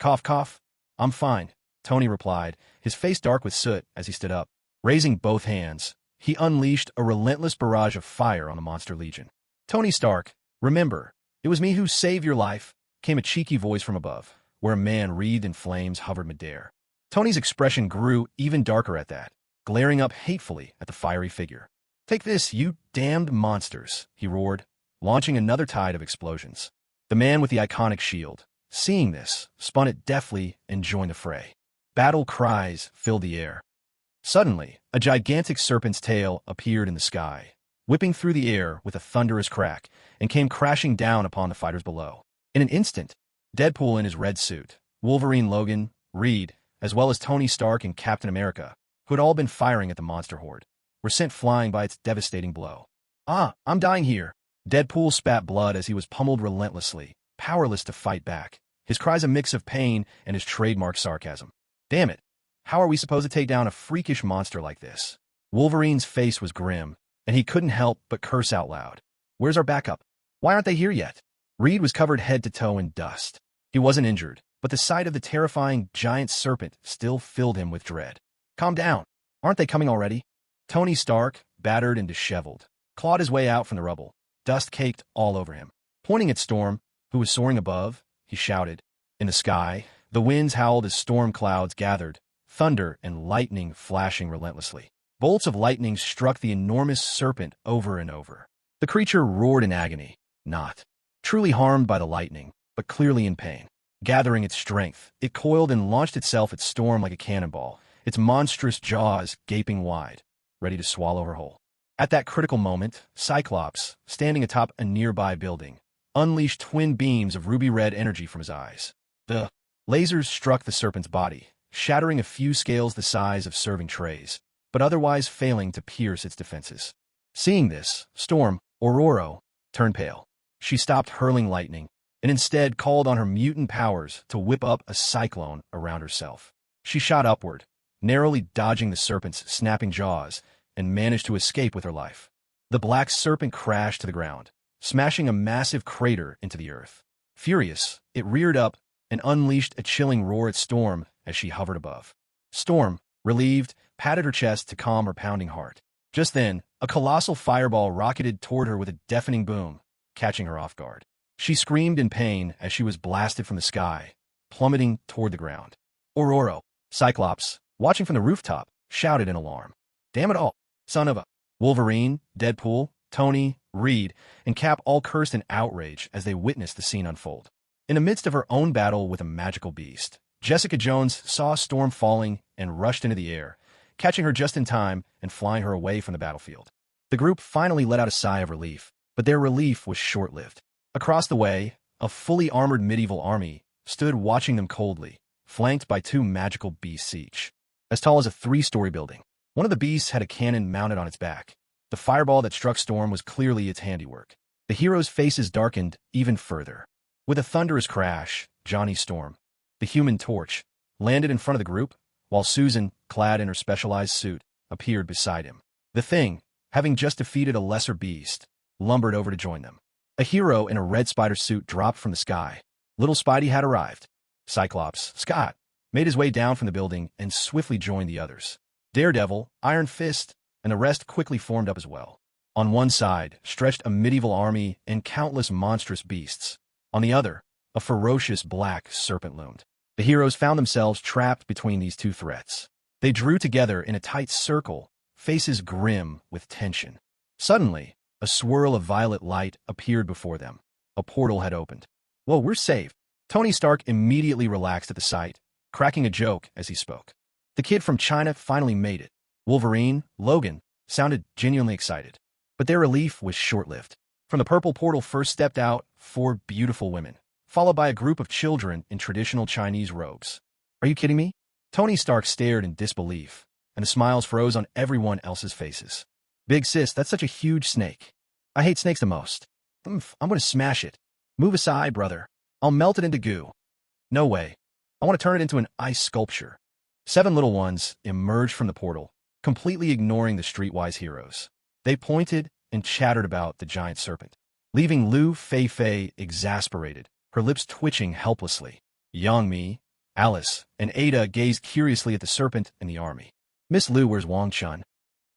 "Cough, cough. I'm fine," Tony replied, his face dark with soot as he stood up. Raising both hands, he unleashed a relentless barrage of fire on the monster legion. "Tony Stark, remember, it was me who saved your life," came a cheeky voice from above, where a man wreathed in flames hovered midair. Tony's expression grew even darker at that, glaring up hatefully at the fiery figure. "Take this, you damned monsters," he roared, launching another tide of explosions. The man with the iconic shield, seeing this, spun it deftly and joined the fray. Battle cries filled the air. Suddenly, a gigantic serpent's tail appeared in the sky, whipping through the air with a thunderous crack, and came crashing down upon the fighters below. In an instant, Deadpool in his red suit, Wolverine, Logan, Reed, as well as Tony Stark and Captain America, who had all been firing at the monster horde, were sent flying by its devastating blow. "Ah, I'm dying here." Deadpool spat blood as he was pummeled relentlessly, powerless to fight back, his cries a mix of pain and his trademark sarcasm. "Damn it. How are we supposed to take down a freakish monster like this?" Wolverine's face was grim, and he couldn't help but curse out loud. "Where's our backup? Why aren't they here yet?" Reed was covered head to toe in dust. He wasn't injured, but the sight of the terrifying giant serpent still filled him with dread. "Calm down. Aren't they coming already?" Tony Stark, battered and disheveled, clawed his way out from the rubble, dust caked all over him. Pointing at Storm, who was soaring above, he shouted. In the sky, the winds howled as storm clouds gathered, thunder and lightning flashing relentlessly. Bolts of lightning struck the enormous serpent over and over. The creature roared in agony, not truly harmed by the lightning, but clearly in pain. Gathering its strength, it coiled and launched itself at Storm like a cannonball, its monstrous jaws gaping wide, ready to swallow her whole. At that critical moment, Cyclops, standing atop a nearby building, unleashed twin beams of ruby-red energy from his eyes. The lasers struck the serpent's body, shattering a few scales the size of serving trays, but otherwise failing to pierce its defenses. Seeing this, Storm, Ororo, turned pale. She stopped hurling lightning, and instead called on her mutant powers to whip up a cyclone around herself. She shot upward, narrowly dodging the serpent's snapping jaws, and managed to escape with her life. The black serpent crashed to the ground, smashing a massive crater into the earth. Furious, it reared up and unleashed a chilling roar at Storm as she hovered above. Storm, relieved, patted her chest to calm her pounding heart. Just then, a colossal fireball rocketed toward her with a deafening boom, catching her off guard. She screamed in pain as she was blasted from the sky, plummeting toward the ground. Ororo, Cyclops, watching from the rooftop, shouted in alarm. "Damn it all, son of a..." Wolverine, Deadpool, Tony, Reed, and Cap all cursed in outrage as they witnessed the scene unfold. In the midst of her own battle with a magical beast, Jessica Jones saw Storm falling and rushed into the air, catching her just in time and flying her away from the battlefield. The group finally let out a sigh of relief, but their relief was short-lived. Across the way, a fully armored medieval army stood watching them coldly, flanked by two magical beasts each, as tall as a 3-story building. One of the beasts had a cannon mounted on its back. The fireball that struck Storm was clearly its handiwork. The heroes' faces darkened even further. With a thunderous crash, Johnny Storm, the Human Torch, landed in front of the group, while Susan, clad in her specialized suit, appeared beside him. The Thing, having just defeated a lesser beast, lumbered over to join them. A hero in a red spider suit dropped from the sky. Little Spidey had arrived. Cyclops, Scott, made his way down from the building and swiftly joined the others. Daredevil, Iron Fist, and the rest quickly formed up as well. On one side stretched a medieval army and countless monstrous beasts. On the other, a ferocious black serpent loomed. The heroes found themselves trapped between these two threats. They drew together in a tight circle, faces grim with tension. Suddenly, a swirl of violet light appeared before them. A portal had opened. "Whoa, we're safe." Tony Stark immediately relaxed at the sight, cracking a joke as he spoke. The kid from China finally made it. Wolverine, Logan, sounded genuinely excited. But their relief was short-lived. From the purple portal first stepped out 4 beautiful women, followed by a group of children in traditional Chinese robes. "Are you kidding me?" Tony Stark stared in disbelief, and the smiles froze on everyone else's faces. "Big sis, that's such a huge snake. I hate snakes the most. I'm going to smash it. Move aside, brother. I'll melt it into goo." "No way. I want to turn it into an ice sculpture." 7 little ones emerged from the portal, completely ignoring the streetwise heroes. They pointed and chattered about the giant serpent, leaving Lu Fei exasperated, her lips twitching helplessly. Yang Mi, Alice, and Ada gazed curiously at the serpent and the army. "Miss Lu, where's Wong Chun?"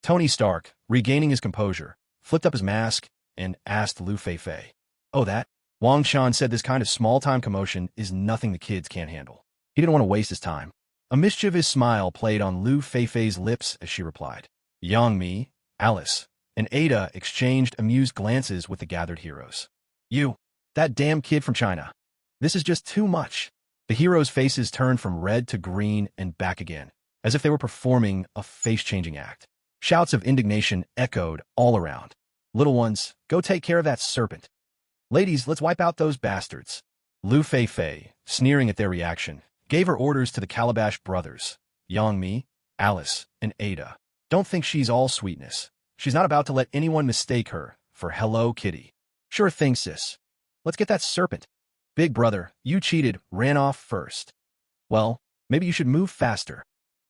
Tony Stark, regaining his composure, flipped up his mask and asked Lu Fei. "Oh, that?" Wang Chen said this kind of small-time commotion is nothing the kids can't handle. He didn't want to waste his time. A mischievous smile played on Lu Fei's lips as she replied. Yang Mi, Alice, and Ada exchanged amused glances with the gathered heroes. "You, that damn kid from China. This is just too much." The heroes' faces turned from red to green and back again, as if they were performing a face-changing act. Shouts of indignation echoed all around. "Little ones, go take care of that serpent. Ladies, let's wipe out those bastards." Lu Fei, sneering at their reaction, gave her orders to the Calabash brothers, Yang Mi, Alice, and Ada. "Don't think she's all sweetness. She's not about to let anyone mistake her for Hello Kitty." "Sure thing, sis. Let's get that serpent." "Big brother, you cheated, ran off first." "Well, maybe you should move faster."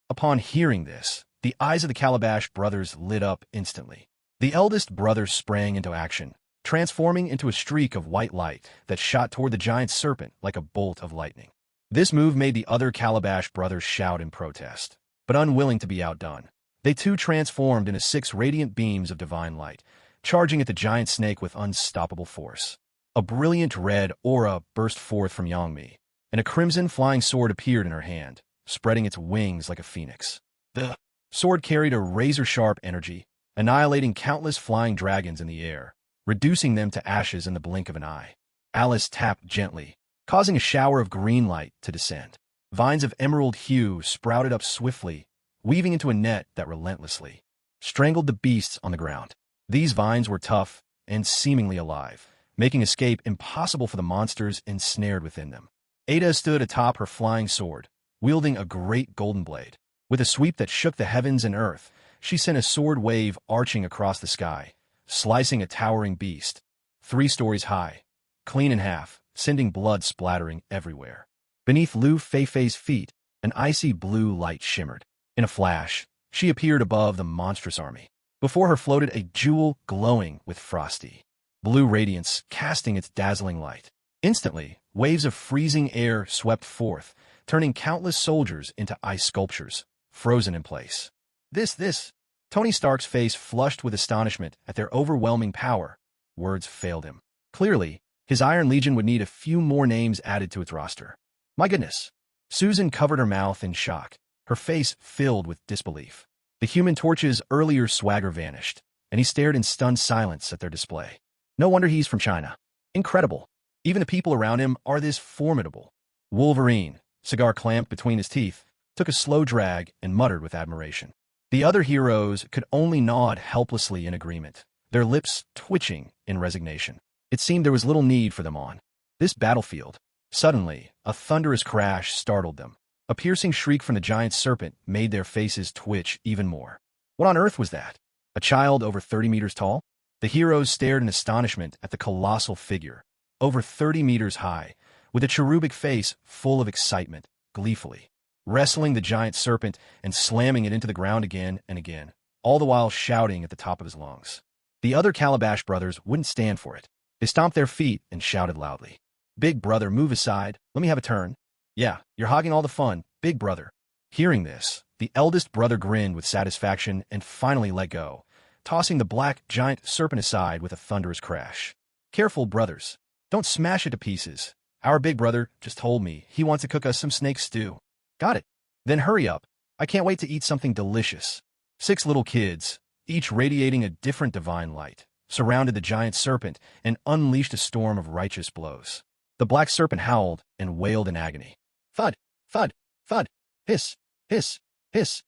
Upon hearing this, the eyes of the Calabash brothers lit up instantly. The eldest brother sprang into action, transforming into a streak of white light that shot toward the giant serpent like a bolt of lightning. This move made the other Calabash brothers shout in protest, but unwilling to be outdone. They too transformed into 6 radiant beams of divine light, charging at the giant snake with unstoppable force. A brilliant red aura burst forth from Yang Mi, and a crimson flying sword appeared in her hand, spreading its wings like a phoenix. The sword carried a razor-sharp energy, annihilating countless flying dragons in the air, reducing them to ashes in the blink of an eye. Alice tapped gently, causing a shower of green light to descend. Vines of emerald hue sprouted up swiftly, weaving into a net that relentlessly strangled the beasts on the ground. These vines were tough and seemingly alive, making escape impossible for the monsters ensnared within them. Ada stood atop her flying sword, wielding a great golden blade. With a sweep that shook the heavens and earth, she sent a sword wave arching across the sky, slicing a towering beast, 3 stories high, clean in half, sending blood splattering everywhere. Beneath Lu Fei's feet, an icy blue light shimmered. In a flash, she appeared above the monstrous army. Before her floated a jewel glowing with frosty blue radiance, casting its dazzling light. Instantly, waves of freezing air swept forth, turning countless soldiers into ice sculptures, frozen in place. This. Tony Stark's face flushed with astonishment at their overwhelming power. Words failed him. Clearly, his Iron Legion would need a few more names added to its roster. My goodness. Susan covered her mouth in shock, her face filled with disbelief. The Human Torch's earlier swagger vanished, and he stared in stunned silence at their display. No wonder he's from China. Incredible. Even the people around him are this formidable. Wolverine, cigar clamped between his teeth, took a slow drag and muttered with admiration. The other heroes could only nod helplessly in agreement, their lips twitching in resignation. It seemed there was little need for them on this battlefield. Suddenly, a thunderous crash startled them. A piercing shriek from the giant serpent made their faces twitch even more. What on earth was that? A child over 30 meters tall? The heroes stared in astonishment at the colossal figure, over 30 meters high, with a cherubic face full of excitement, gleefully wrestling the giant serpent and slamming it into the ground again and again, all the while shouting at the top of his lungs. The other Calabash brothers wouldn't stand for it. They stomped their feet and shouted loudly. "Big brother, move aside. Let me have a turn." "Yeah, you're hogging all the fun, big brother." Hearing this, the eldest brother grinned with satisfaction and finally let go, tossing the black giant serpent aside with a thunderous crash. "Careful, brothers. Don't smash it to pieces. Our big brother just told me he wants to cook us some snake stew. Got it. Then hurry up. I can't wait to eat something delicious. 6 little kids, each radiating a different divine light, surrounded the giant serpent and unleashed a storm of righteous blows. The black serpent howled and wailed in agony. Thud, thud, thud, hiss, hiss, hiss.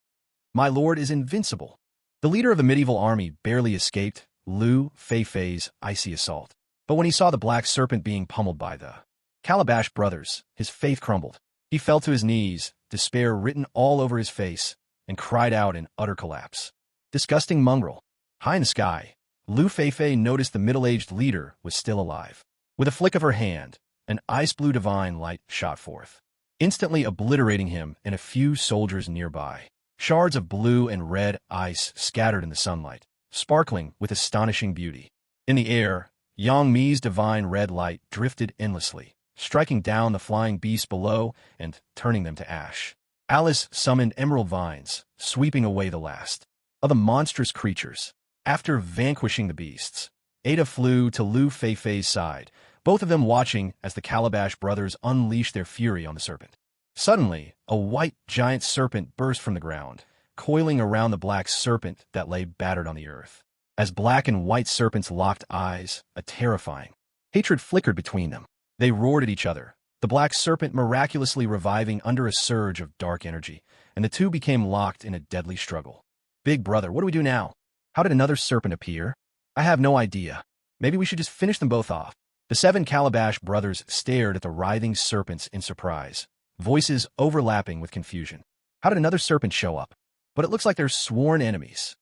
My lord is invincible. The leader of the medieval army barely escaped Liu Feifei's icy assault. But when he saw the black serpent being pummeled by the Calabash brothers, his faith crumbled. He fell to his knees, despair written all over his face, and cried out in utter collapse. Disgusting mongrel. High in the sky, Liu Feifei noticed the middle-aged leader was still alive. With a flick of her hand, an ice-blue divine light shot forth, instantly obliterating him and a few soldiers nearby. Shards of blue and red ice scattered in the sunlight, sparkling with astonishing beauty. In the air, Yang Mi's divine red light drifted endlessly, striking down the flying beasts below and turning them to ash. Alice summoned emerald vines, sweeping away the last of the monstrous creatures. After vanquishing the beasts, Ada flew to Liu Feifei's side, both of them watching as the Calabash brothers unleashed their fury on the serpent. Suddenly, a white giant serpent burst from the ground, coiling around the black serpent that lay battered on the earth. As black and white serpents locked eyes, a terrifying hatred flickered between them. They roared at each other, the black serpent miraculously reviving under a surge of dark energy, and the two became locked in a deadly struggle. Big brother, what do we do now? How did another serpent appear? I have no idea. Maybe we should just finish them both off. The 7 Calabash brothers stared at the writhing serpents in surprise, voices overlapping with confusion. How did another serpent show up? But it looks like they're sworn enemies.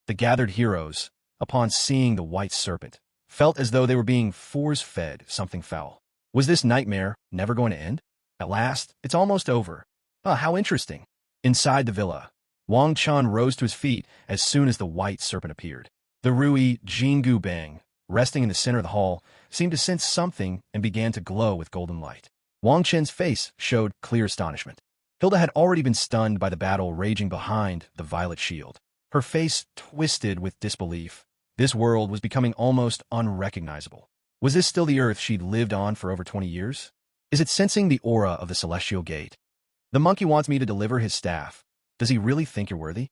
The gathered heroes, upon seeing the white serpent, felt as though they were being force-fed something foul. Was this nightmare never going to end? At last, it's almost over. How interesting. Inside the villa, Wong Chun rose to his feet as soon as the white serpent appeared. The Rui Jingu Bang, resting in the center of the hall, seemed to sense something and began to glow with golden light. Wang Chen's face showed clear astonishment. Hilda had already been stunned by the battle raging behind the violet shield. Her face twisted with disbelief. This world was becoming almost unrecognizable. Was this still the Earth she'd lived on for over 20 years? Is it sensing the aura of the celestial gate? The monkey wants me to deliver his staff. Does he really think you're worthy?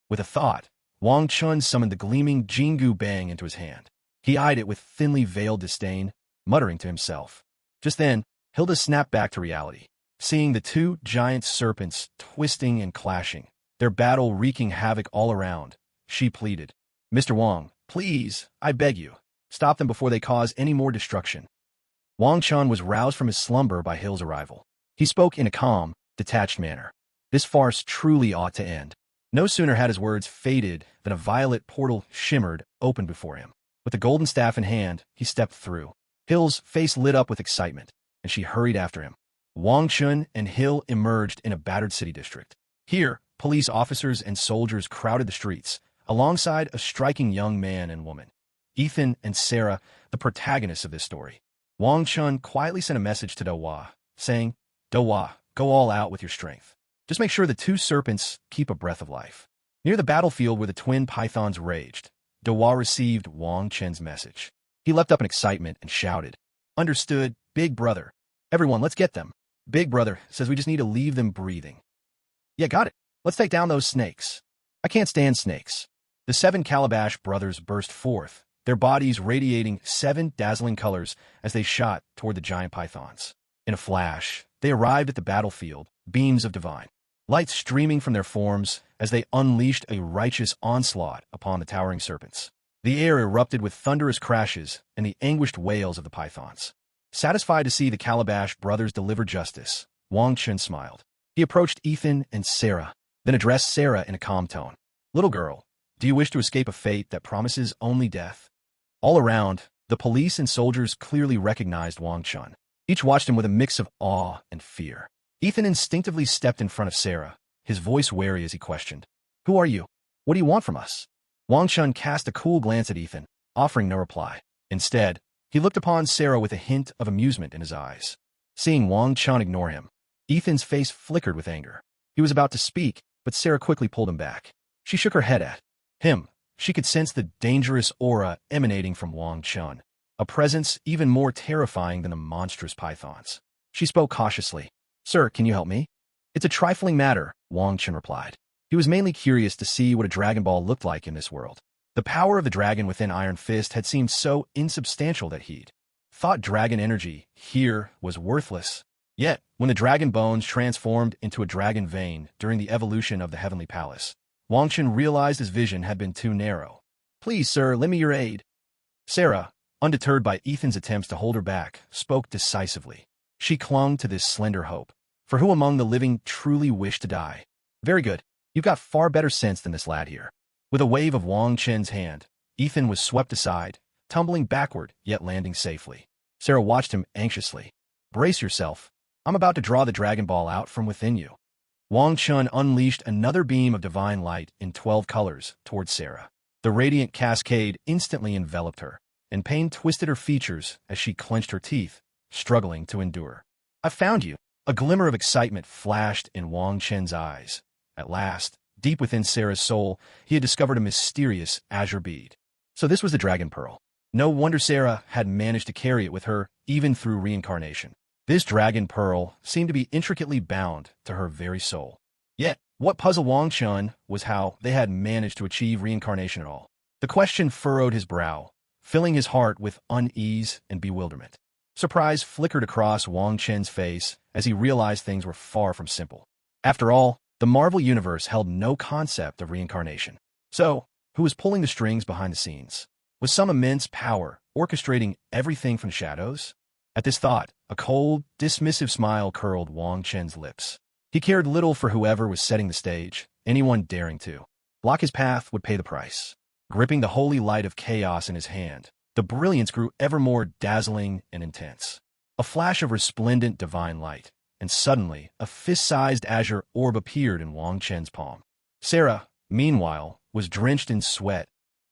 With a thought, Wang Chun summoned the gleaming Jingu Bang into his hand. He eyed it with thinly veiled disdain, muttering to himself. Just then, Hilda snapped back to reality, seeing the 2 giant serpents twisting and clashing, their battle wreaking havoc all around. She pleaded, Mr. Wang, please, I beg you, stop them before they cause any more destruction. Wang Chun was roused from his slumber by Hill's arrival. He spoke in a calm, detached manner. This farce truly ought to end. No sooner had his words faded than a violet portal shimmered open before him. With the golden staff in hand, he stepped through. Hill's face lit up with excitement, and she hurried after him. Wang Chun and Hill emerged in a battered city district. Here, police officers and soldiers crowded the streets, alongside a striking young man and woman, Ethan and Sarah, the protagonists of this story. Wang Chun quietly sent a message to Dowa, saying, Dowa, go all out with your strength. Just make sure the 2 serpents keep a breath of life. Near the battlefield where the twin pythons raged, Dowa received Wang Chen's message. He leapt up in excitement and shouted, Understood, big brother. Everyone, let's get them. Big brother says we just need to leave them breathing. Yeah, got it. Let's take down those snakes. I can't stand snakes. The 7 Calabash brothers burst forth, their bodies radiating 7 dazzling colors as they shot toward the giant pythons. In a flash, they arrived at the battlefield, beams of divine light streaming from their forms as they unleashed a righteous onslaught upon the towering serpents. The air erupted with thunderous crashes and the anguished wails of the pythons. Satisfied to see the Calabash brothers deliver justice, Wang Chun smiled. He approached Ethan and Sarah, then addressed Sarah in a calm tone. Little girl, do you wish to escape a fate that promises only death? All around, the police and soldiers clearly recognized Wang Chun. Each watched him with a mix of awe and fear. Ethan instinctively stepped in front of Sarah, his voice wary as he questioned, Who are you? What do you want from us? Wang Chun cast a cool glance at Ethan, offering no reply. Instead, he looked upon Sarah with a hint of amusement in his eyes. Seeing Wang Chun ignore him, Ethan's face flickered with anger. He was about to speak, but Sarah quickly pulled him back. She shook her head at him. She could sense the dangerous aura emanating from Wang Chun. a presence even more terrifying than the monstrous pythons. She spoke cautiously. "Sir, can you help me?" "It's a trifling matter," Wang Chen replied. He was mainly curious to see what a Dragon Ball looked like in this world. The power of the dragon within Iron Fist had seemed so insubstantial that he'd thought dragon energy here was worthless. Yet, when the dragon bones transformed into a dragon vein during the evolution of the Heavenly Palace, Wang Chen realized his vision had been too narrow. "Please, sir, lend me your aid." Sarah, undeterred by Ethan's attempts to hold her back, spoke decisively. She clung to this slender hope. For who among the living truly wished to die? "Very good. You've got far better sense than this lad here." With a wave of Wang Chen's hand, Ethan was swept aside, tumbling backward, yet landing safely. Sarah watched him anxiously. "Brace yourself. I'm about to draw the Dragon Ball out from within you." Wang Chun unleashed another beam of divine light in 12 colors towards Sarah. The radiant cascade instantly enveloped her, and pain twisted her features as she clenched her teeth, struggling to endure. "I found you." A glimmer of excitement flashed in Wang Chen's eyes. At last, deep within Sarah's soul, he had discovered a mysterious azure bead. So this was the Dragon Pearl. No wonder Sarah had managed to carry it with her, even through reincarnation. This Dragon Pearl seemed to be intricately bound to her very soul. Yet, what puzzled Wang Chun was how they had managed to achieve reincarnation at all. The question furrowed his brow, filling his heart with unease and bewilderment. Surprise flickered across Wang Chen's face as he realized things were far from simple. After all, the Marvel Universe held no concept of reincarnation. So, who was pulling the strings behind the scenes? Was some immense power orchestrating everything from the shadows? At this thought, a cold, dismissive smile curled Wang Chen's lips. He cared little for whoever was setting the stage. Anyone daring to block his path would pay the price. Gripping the holy light of chaos in his hand, the brilliance grew ever more dazzling and intense. A flash of resplendent divine light, and suddenly a fist-sized azure orb appeared in Wang Chen's palm. Sarah, meanwhile, was drenched in sweat,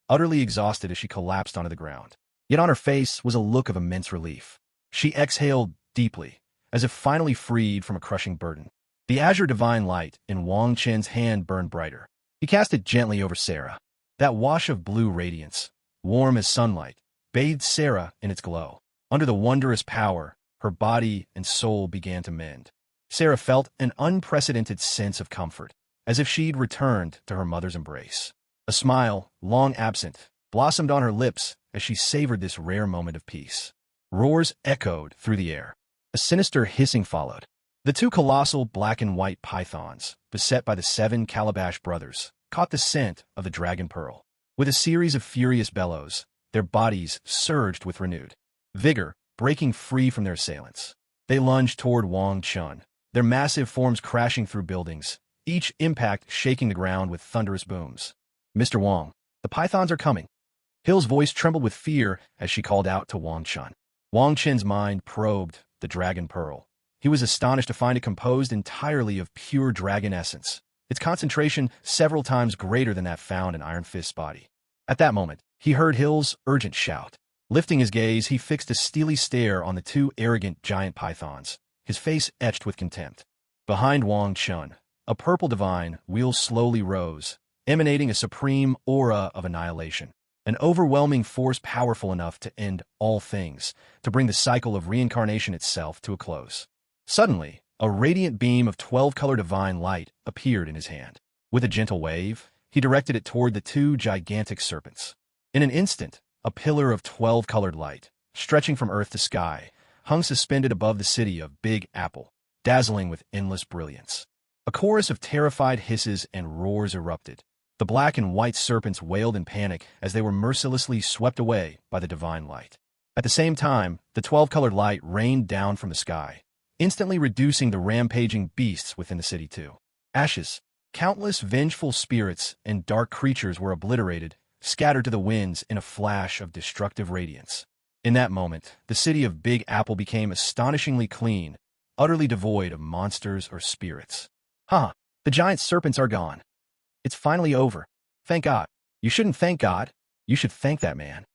utterly exhausted as she collapsed onto the ground. Yet on her face was a look of immense relief. She exhaled deeply, as if finally freed from a crushing burden. The azure divine light in Wang Chen's hand burned brighter. He cast it gently over Sarah. That wash of blue radiance, warm as sunlight, bathed Sarah in its glow. Under the wondrous power, her body and soul began to mend. Sarah felt an unprecedented sense of comfort, as if she'd returned to her mother's embrace. A smile, long absent, blossomed on her lips as she savored this rare moment of peace. Roars echoed through the air. A sinister hissing followed. The two colossal black and white pythons, beset by the 7 Calabash brothers, caught the scent of the Dragon Pearl. With a series of furious bellows, their bodies surged with renewed vigor, breaking free from their assailants. They lunged toward Wang Chun, their massive forms crashing through buildings, each impact shaking the ground with thunderous booms. "Mr. Wang, the pythons are coming." Hill's voice trembled with fear as she called out to Wang Chun. Wang Chen's mind probed the Dragon Pearl. He was astonished to find it composed entirely of pure dragon essence, its concentration several times greater than that found in Iron Fist's body. At that moment, he heard Hill's urgent shout. Lifting his gaze, he fixed a steely stare on the 2 arrogant giant pythons, his face etched with contempt. Behind Wang Chun, a purple divine wheel slowly rose, emanating a supreme aura of annihilation. An overwhelming force powerful enough to end all things, to bring the cycle of reincarnation itself to a close. Suddenly, a radiant beam of 12-color divine light appeared in his hand. With a gentle wave, he directed it toward the 2 gigantic serpents. In an instant, a pillar of 12-colored light, stretching from earth to sky, hung suspended above the city of Big Apple, dazzling with endless brilliance. A chorus of terrified hisses and roars erupted. The black and white serpents wailed in panic as they were mercilessly swept away by the divine light. At the same time, the 12-colored light rained down from the sky, instantly reducing the rampaging beasts within the city to ashes. Countless vengeful spirits and dark creatures were obliterated, scattered to the winds in a flash of destructive radiance. In that moment, the city of Big Apple became astonishingly clean, utterly devoid of monsters or spirits. The giant serpents are gone. It's finally over. Thank God. You shouldn't thank God. You should thank that man.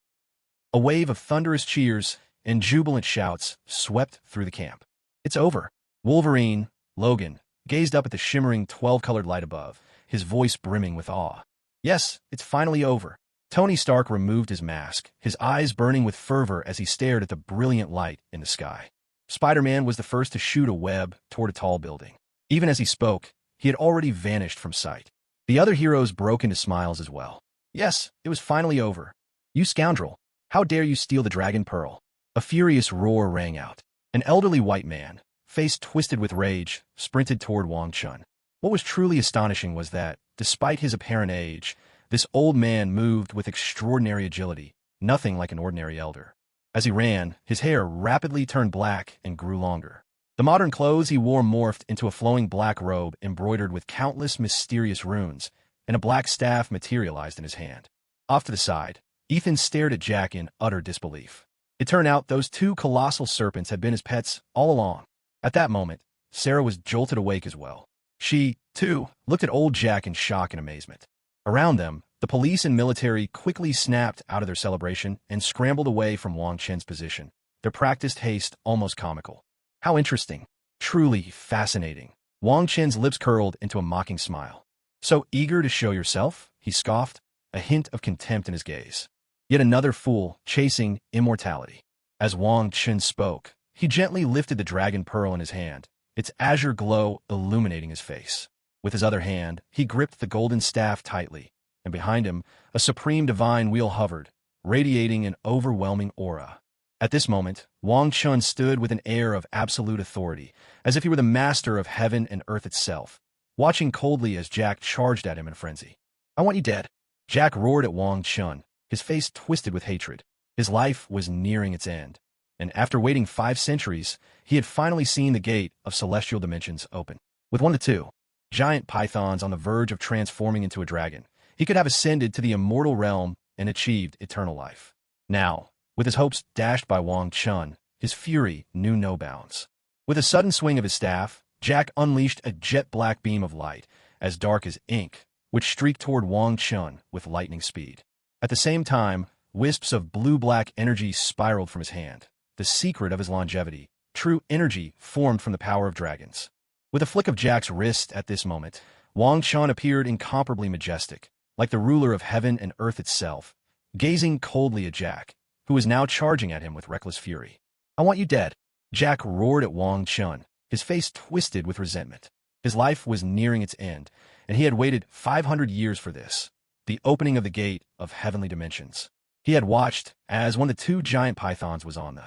A wave of thunderous cheers and jubilant shouts swept through the camp. It's over. Wolverine, Logan, gazed up at the shimmering 12-colored light above, his voice brimming with awe. Yes, it's finally over. Tony Stark removed his mask, his eyes burning with fervor as he stared at the brilliant light in the sky. Spider-Man was the first to shoot a web toward a tall building. Even as he spoke, he had already vanished from sight. The other heroes broke into smiles as well. Yes, it was finally over. You scoundrel! How dare you steal the Dragon Pearl? A furious roar rang out. An elderly white man, face twisted with rage, sprinted toward Wang Chun. What was truly astonishing was that, despite his apparent age, this old man moved with extraordinary agility, nothing like an ordinary elder. As he ran, his hair rapidly turned black and grew longer. The modern clothes he wore morphed into a flowing black robe embroidered with countless mysterious runes, and a black staff materialized in his hand. Off to the side, Ethan stared at Jack in utter disbelief. It turned out those two colossal serpents had been his pets all along. At that moment, Sarah was jolted awake as well. She, too, looked at old Jack in shock and amazement. Around them, the police and military quickly snapped out of their celebration and scrambled away from Wang Chen's position, their practiced haste almost comical. How interesting. Truly fascinating. Wang Chen's lips curled into a mocking smile. So eager to show yourself, he scoffed, a hint of contempt in his gaze. Yet another fool chasing immortality. As Wang Chen spoke, he gently lifted the dragon pearl in his hand, its azure glow illuminating his face. With his other hand, he gripped the golden staff tightly, and behind him, a supreme divine wheel hovered, radiating an overwhelming aura. At this moment, Wang Chun stood with an air of absolute authority, as if he were the master of heaven and earth itself, watching coldly as Jack charged at him in a frenzy. I want you dead. Jack roared at Wang Chun, his face twisted with hatred. His life was nearing its end, and after waiting 5 centuries, he had finally seen the gate of celestial dimensions open. With 1 to 2 giant pythons on the verge of transforming into a dragon, he could have ascended to the immortal realm and achieved eternal life. Now, with his hopes dashed by Wang Chun, his fury knew no bounds. With a sudden swing of his staff, Jack unleashed a jet-black beam of light, as dark as ink, which streaked toward Wang Chun with lightning speed. At the same time, wisps of blue-black energy spiraled from his hand, the secret of his longevity. True energy formed from the power of dragons. With a flick of Jack's wrist at this moment, Wang Chun appeared incomparably majestic, like the ruler of heaven and earth itself, gazing coldly at Jack, who was now charging at him with reckless fury. I want you dead. Jack roared at Wang Chun, his face twisted with resentment. His life was nearing its end, and he had waited 500 years for this, the opening of the gate of heavenly dimensions. He had watched as one of the 2 giant pythons was on the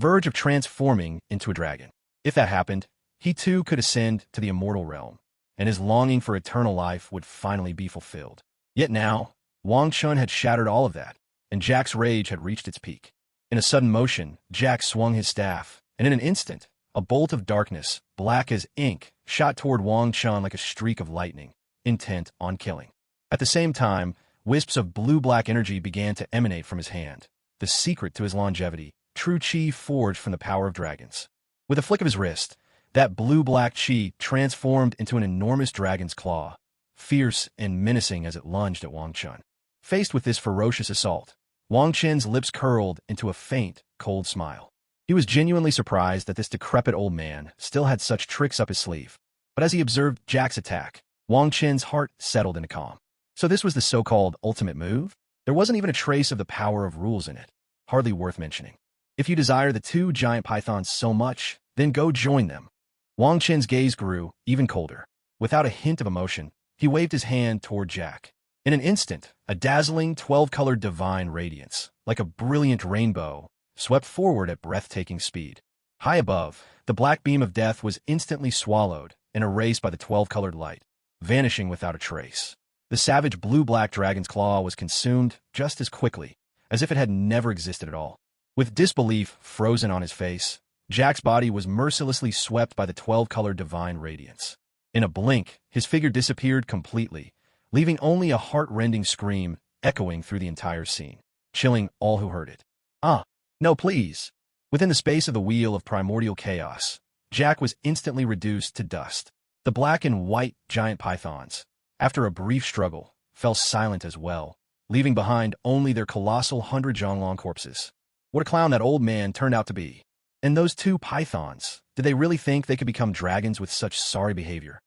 verge of transforming into a dragon. If that happened, he too could ascend to the immortal realm, and his longing for eternal life would finally be fulfilled. Yet now, Wang Chun had shattered all of that, and Jack's rage had reached its peak. In a sudden motion, Jack swung his staff, and in an instant, a bolt of darkness, black as ink, shot toward Wang Chun like a streak of lightning, intent on killing. At the same time, wisps of blue-black energy began to emanate from his hand, the secret to his longevity, true chi forged from the power of dragons. With a flick of his wrist, that blue-black chi transformed into an enormous dragon's claw, fierce and menacing as it lunged at Wang Chun. Faced with this ferocious assault, Wang Chen's lips curled into a faint, cold smile. He was genuinely surprised that this decrepit old man still had such tricks up his sleeve. But as he observed Jack's attack, Wang Chen's heart settled into calm. So this was the so-called ultimate move? There wasn't even a trace of the power of rules in it. Hardly worth mentioning. If you desire the 2 giant pythons so much, then go join them. Wang Chen's gaze grew even colder. Without a hint of emotion, he waved his hand toward Jack. In an instant, a dazzling 12-colored divine radiance, like a brilliant rainbow, swept forward at breathtaking speed. High above, the black beam of death was instantly swallowed and erased by the 12-colored light, vanishing without a trace. The savage blue-black dragon's claw was consumed just as quickly, as if it had never existed at all. With disbelief frozen on his face, Jack's body was mercilessly swept by the 12-colored divine radiance. In a blink, his figure disappeared completely, leaving only a heart-rending scream echoing through the entire scene, chilling all who heard it. Ah, no please. Within the space of the wheel of primordial chaos, Jack was instantly reduced to dust. The black and white giant pythons, after a brief struggle, fell silent as well, leaving behind only their colossal 100-jonglong corpses. What a clown that old man turned out to be. And those 2 pythons, did they really think they could become dragons with such sorry behavior?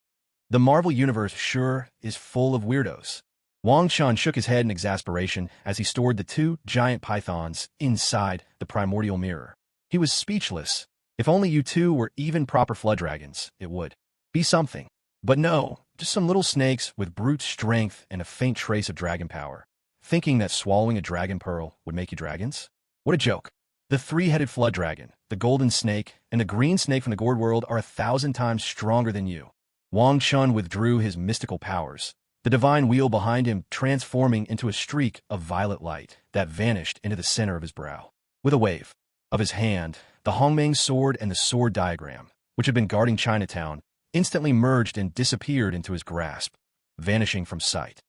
The Marvel Universe sure is full of weirdos. Wang Chun shook his head in exasperation as he stored the two giant pythons inside the primordial mirror. He was speechless. If only you two were even proper flood dragons, it would be something. But no, just some little snakes with brute strength and a faint trace of dragon power. Thinking that swallowing a dragon pearl would make you dragons? What a joke. The three-headed flood dragon, the golden snake, and the green snake from the gourd world are 1,000 times stronger than you. Wang Chun withdrew his mystical powers, the divine wheel behind him transforming into a streak of violet light that vanished into the center of his brow. With a wave of his hand, the Hong Mang sword and the sword diagram, which had been guarding Chinatown, instantly merged and disappeared into his grasp, vanishing from sight.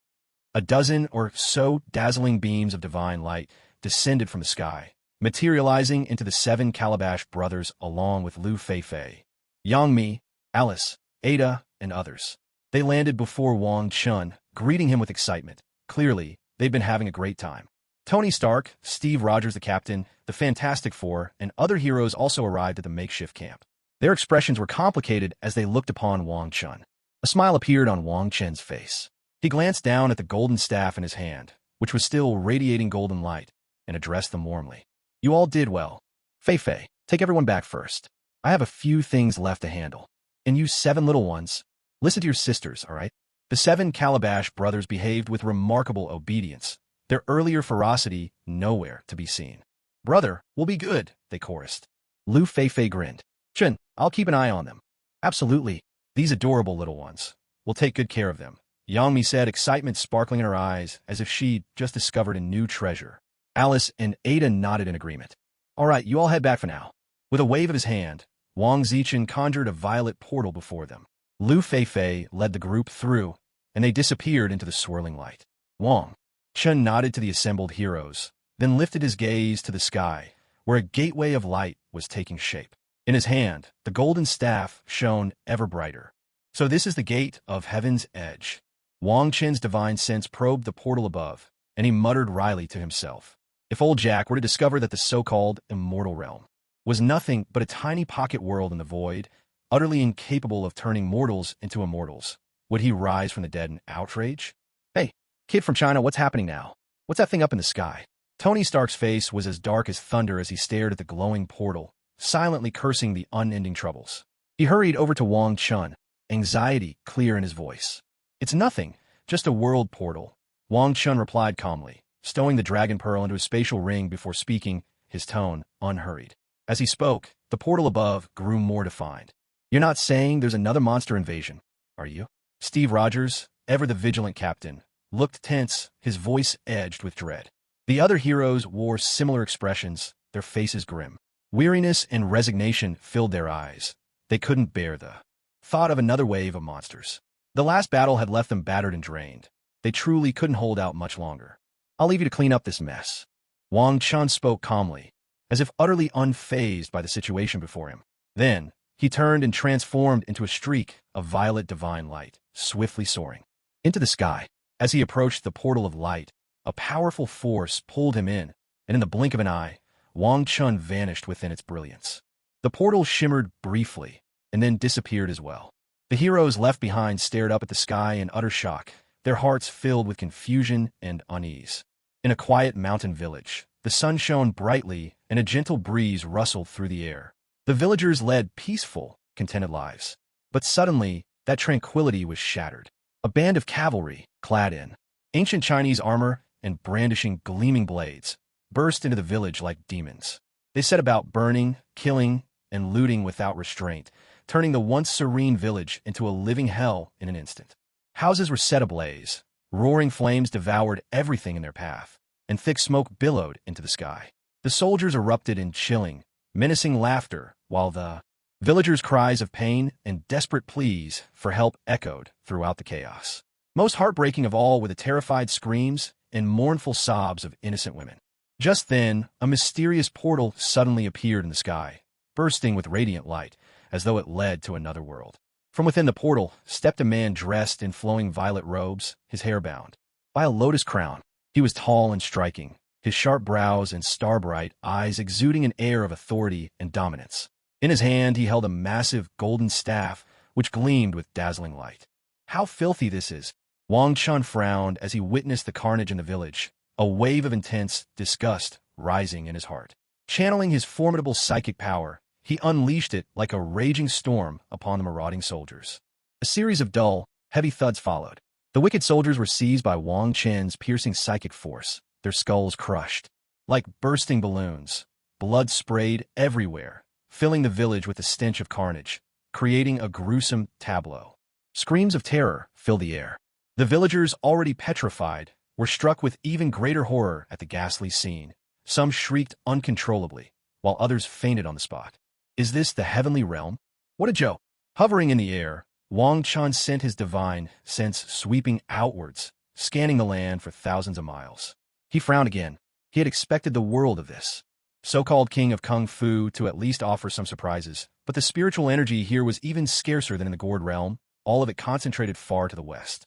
A dozen or so dazzling beams of divine light descended from the sky, materializing into the 7 Calabash brothers along with Lu Feifei, Yang Mi, Alice, Ada, and others. They landed before Wang Chun, greeting him with excitement. Clearly, they'd been having a great time. Tony Stark, Steve Rogers the captain, the Fantastic Four, and other heroes also arrived at the makeshift camp. Their expressions were complicated as they looked upon Wang Chun. A smile appeared on Wang Chen's face. He glanced down at the golden staff in his hand, which was still radiating golden light, and addressed them warmly. You all did well. Feifei, take everyone back first. I have a few things left to handle. And you 7 little ones, listen to your sisters, all right? The 7 Calabash brothers behaved with remarkable obedience, their earlier ferocity nowhere to be seen. Brother, we'll be good, they chorused. Lu Feifei grinned. Chun, I'll keep an eye on them. Absolutely. These adorable little ones. We'll take good care of them. Yang Mi said, excitement sparkling in her eyes as if she'd just discovered a new treasure. Alice and Ada nodded in agreement. All right, you all head back for now. With a wave of his hand, Wang Zichen conjured a violet portal before them. Lu Feifei led the group through, and they disappeared into the swirling light. Wang Chun nodded to the assembled heroes, then lifted his gaze to the sky, where a gateway of light was taking shape. In his hand, the golden staff shone ever brighter. So this is the gate of Heaven's Edge. Wang Chen's divine sense probed the portal above, and he muttered wryly to himself. If old Jack were to discover that the so-called Immortal realm was nothing but a tiny pocket world in the void, utterly incapable of turning mortals into immortals, would he rise from the dead in outrage? Hey, kid from China, what's happening now? What's that thing up in the sky? Tony Stark's face was as dark as thunder as he stared at the glowing portal, silently cursing the unending troubles. He hurried over to Wang Chun, anxiety clear in his voice. It's nothing, just a world portal, Wang Chun replied calmly, stowing the dragon pearl into a spatial ring before speaking, his tone unhurried. As he spoke, the portal above grew more defined. You're not saying there's another monster invasion, are you? Steve Rogers, ever the vigilant captain, looked tense, his voice edged with dread. The other heroes wore similar expressions, their faces grim. Weariness and resignation filled their eyes. They couldn't bear the thought of another wave of monsters. The last battle had left them battered and drained. They truly couldn't hold out much longer. I'll leave you to clean up this mess. Wang Chun spoke calmly, as if utterly unfazed by the situation before him. Then, he turned and transformed into a streak of violet divine light, swiftly soaring into the sky. As he approached the portal of light, a powerful force pulled him in, and in the blink of an eye, Wang Chun vanished within its brilliance. The portal shimmered briefly, and then disappeared as well. The heroes left behind stared up at the sky in utter shock, their hearts filled with confusion and unease. In a quiet mountain village, the sun shone brightly and a gentle breeze rustled through the air. The villagers led peaceful, contented lives. But suddenly, that tranquility was shattered. A band of cavalry, clad in ancient Chinese armor and brandishing gleaming blades, burst into the village like demons. They set about burning, killing, and looting without restraint, turning the once serene village into a living hell in an instant. Houses were set ablaze, roaring flames devoured everything in their path, and thick smoke billowed into the sky. The soldiers erupted in chilling, menacing laughter, while the villagers' cries of pain and desperate pleas for help echoed throughout the chaos. Most heartbreaking of all were the terrified screams and mournful sobs of innocent women. Just then, a mysterious portal suddenly appeared in the sky, bursting with radiant light, as though it led to another world. From within the portal stepped a man dressed in flowing violet robes, his hair bound by a lotus crown. He was tall and striking, his sharp brows and star-bright eyes exuding an air of authority and dominance. In his hand he held a massive golden staff, which gleamed with dazzling light. How filthy this is, Wong Chun frowned as he witnessed the carnage in the village, a wave of intense disgust rising in his heart. Channeling his formidable psychic power, he unleashed it like a raging storm upon the marauding soldiers. A series of dull, heavy thuds followed. The wicked soldiers were seized by Wang Chen's piercing psychic force, their skulls crushed. Like bursting balloons, blood sprayed everywhere, filling the village with the stench of carnage, creating a gruesome tableau. Screams of terror filled the air. The villagers, already petrified, were struck with even greater horror at the ghastly scene. Some shrieked uncontrollably, while others fainted on the spot. Is this the heavenly realm? What a joke! Hovering in the air, Wang Chun sent his divine sense sweeping outwards, scanning the land for thousands of miles. He frowned again. He had expected the world of this so-called king of kung fu to at least offer some surprises, but the spiritual energy here was even scarcer than in the gourd realm, all of it concentrated far to the west.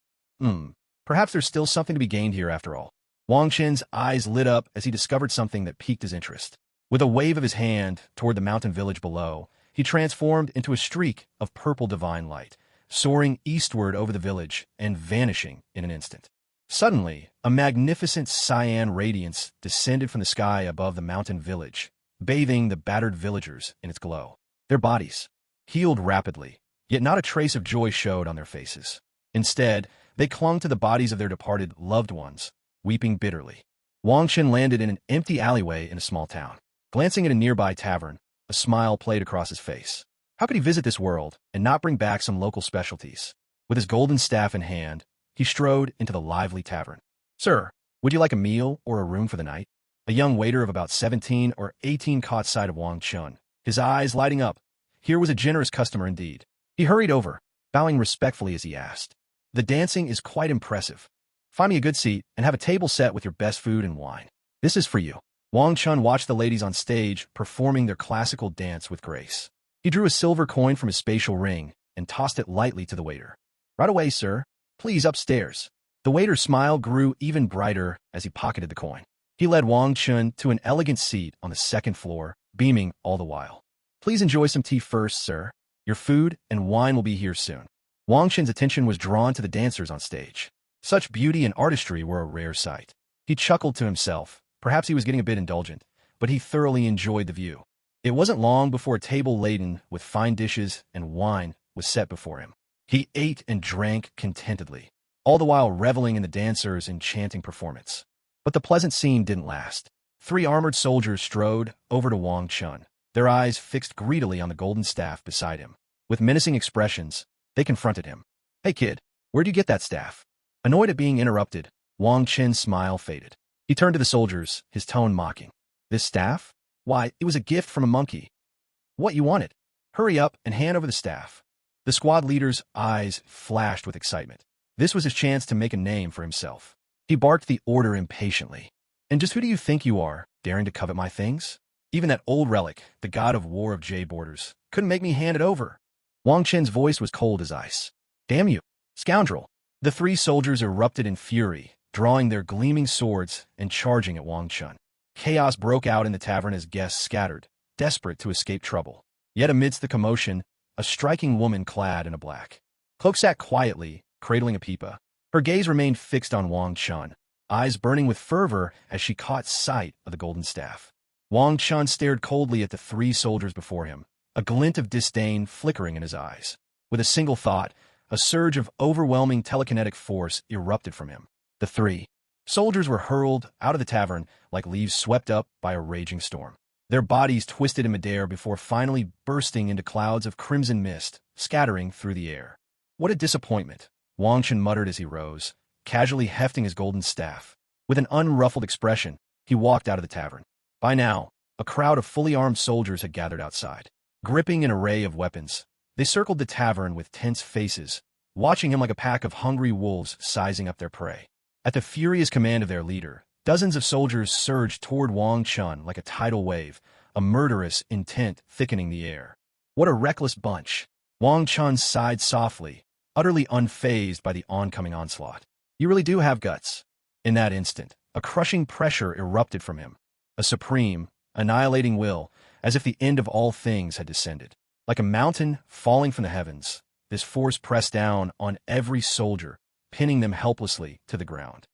Perhaps there's still something to be gained here after all. Wang Chen's eyes lit up as he discovered something that piqued his interest. With a wave of his hand toward the mountain village below, he transformed into a streak of purple divine light, soaring eastward over the village and vanishing in an instant. Suddenly, a magnificent cyan radiance descended from the sky above the mountain village, bathing the battered villagers in its glow. Their bodies healed rapidly, yet not a trace of joy showed on their faces. Instead, they clung to the bodies of their departed loved ones, weeping bitterly. Wang Chen landed in an empty alleyway in a small town. Glancing at a nearby tavern, a smile played across his face. How could he visit this world and not bring back some local specialties? With his golden staff in hand, he strode into the lively tavern. "Sir, would you like a meal or a room for the night?" A young waiter of about 17 or 18 caught sight of Wang Chun, his eyes lighting up. Here was a generous customer indeed. He hurried over, bowing respectfully as he asked, "The dancing is quite impressive. Find me a good seat and have a table set with your best food and wine. This is for you." Wang Chun watched the ladies on stage performing their classical dance with grace. He drew a silver coin from his spatial ring and tossed it lightly to the waiter. "Right away, sir. Please, upstairs." The waiter's smile grew even brighter as he pocketed the coin. He led Wang Chun to an elegant seat on the second floor, beaming all the while. "Please enjoy some tea first, sir. Your food and wine will be here soon." Wang Chun's attention was drawn to the dancers on stage. Such beauty and artistry were a rare sight. He chuckled to himself. Perhaps he was getting a bit indulgent, but he thoroughly enjoyed the view. It wasn't long before a table laden with fine dishes and wine was set before him. He ate and drank contentedly, all the while reveling in the dancers' enchanting performance. But the pleasant scene didn't last. 3 armored soldiers strode over to Wang Chun, their eyes fixed greedily on the golden staff beside him. With menacing expressions, they confronted him. "Hey kid, where'd you get that staff?" Annoyed at being interrupted, Wang Chen's smile faded. He turned to the soldiers, his tone mocking. "This staff? Why, it was a gift from a monkey. What, you want it? Hurry up and hand over the staff." The squad leader's eyes flashed with excitement. This was his chance to make a name for himself. He barked the order impatiently. "And just who do you think you are, daring to covet my things? Even that old relic, the god of war of Jade Borders, couldn't make me hand it over." Wang Chen's voice was cold as ice. "Damn you, scoundrel!" The 3 soldiers erupted in fury, drawing their gleaming swords and charging at Wang Chun. Chaos broke out in the tavern as guests scattered, desperate to escape trouble. Yet amidst the commotion, a striking woman clad in a black cloak sat quietly, cradling a pipa. Her gaze remained fixed on Wang Chun, eyes burning with fervor as she caught sight of the golden staff. Wang Chun stared coldly at the 3 soldiers before him, a glint of disdain flickering in his eyes. With a single thought, a surge of overwhelming telekinetic force erupted from him. The 3 soldiers were hurled out of the tavern like leaves swept up by a raging storm. Their bodies twisted in midair before finally bursting into clouds of crimson mist, scattering through the air. "What a disappointment," Wang Chen muttered as he rose, casually hefting his golden staff. With an unruffled expression, he walked out of the tavern. By now, a crowd of fully armed soldiers had gathered outside. Gripping an array of weapons, they circled the tavern with tense faces, watching him like a pack of hungry wolves sizing up their prey. At the furious command of their leader, dozens of soldiers surged toward Wang Chun like a tidal wave, a murderous intent thickening the air. What a reckless bunch! Wang Chun sighed softly, utterly unfazed by the oncoming onslaught. "You really do have guts." In that instant, a crushing pressure erupted from him, a supreme, annihilating will, as if the end of all things had descended. Like a mountain falling from the heavens, this force pressed down on every soldier, pinning them helplessly to the ground.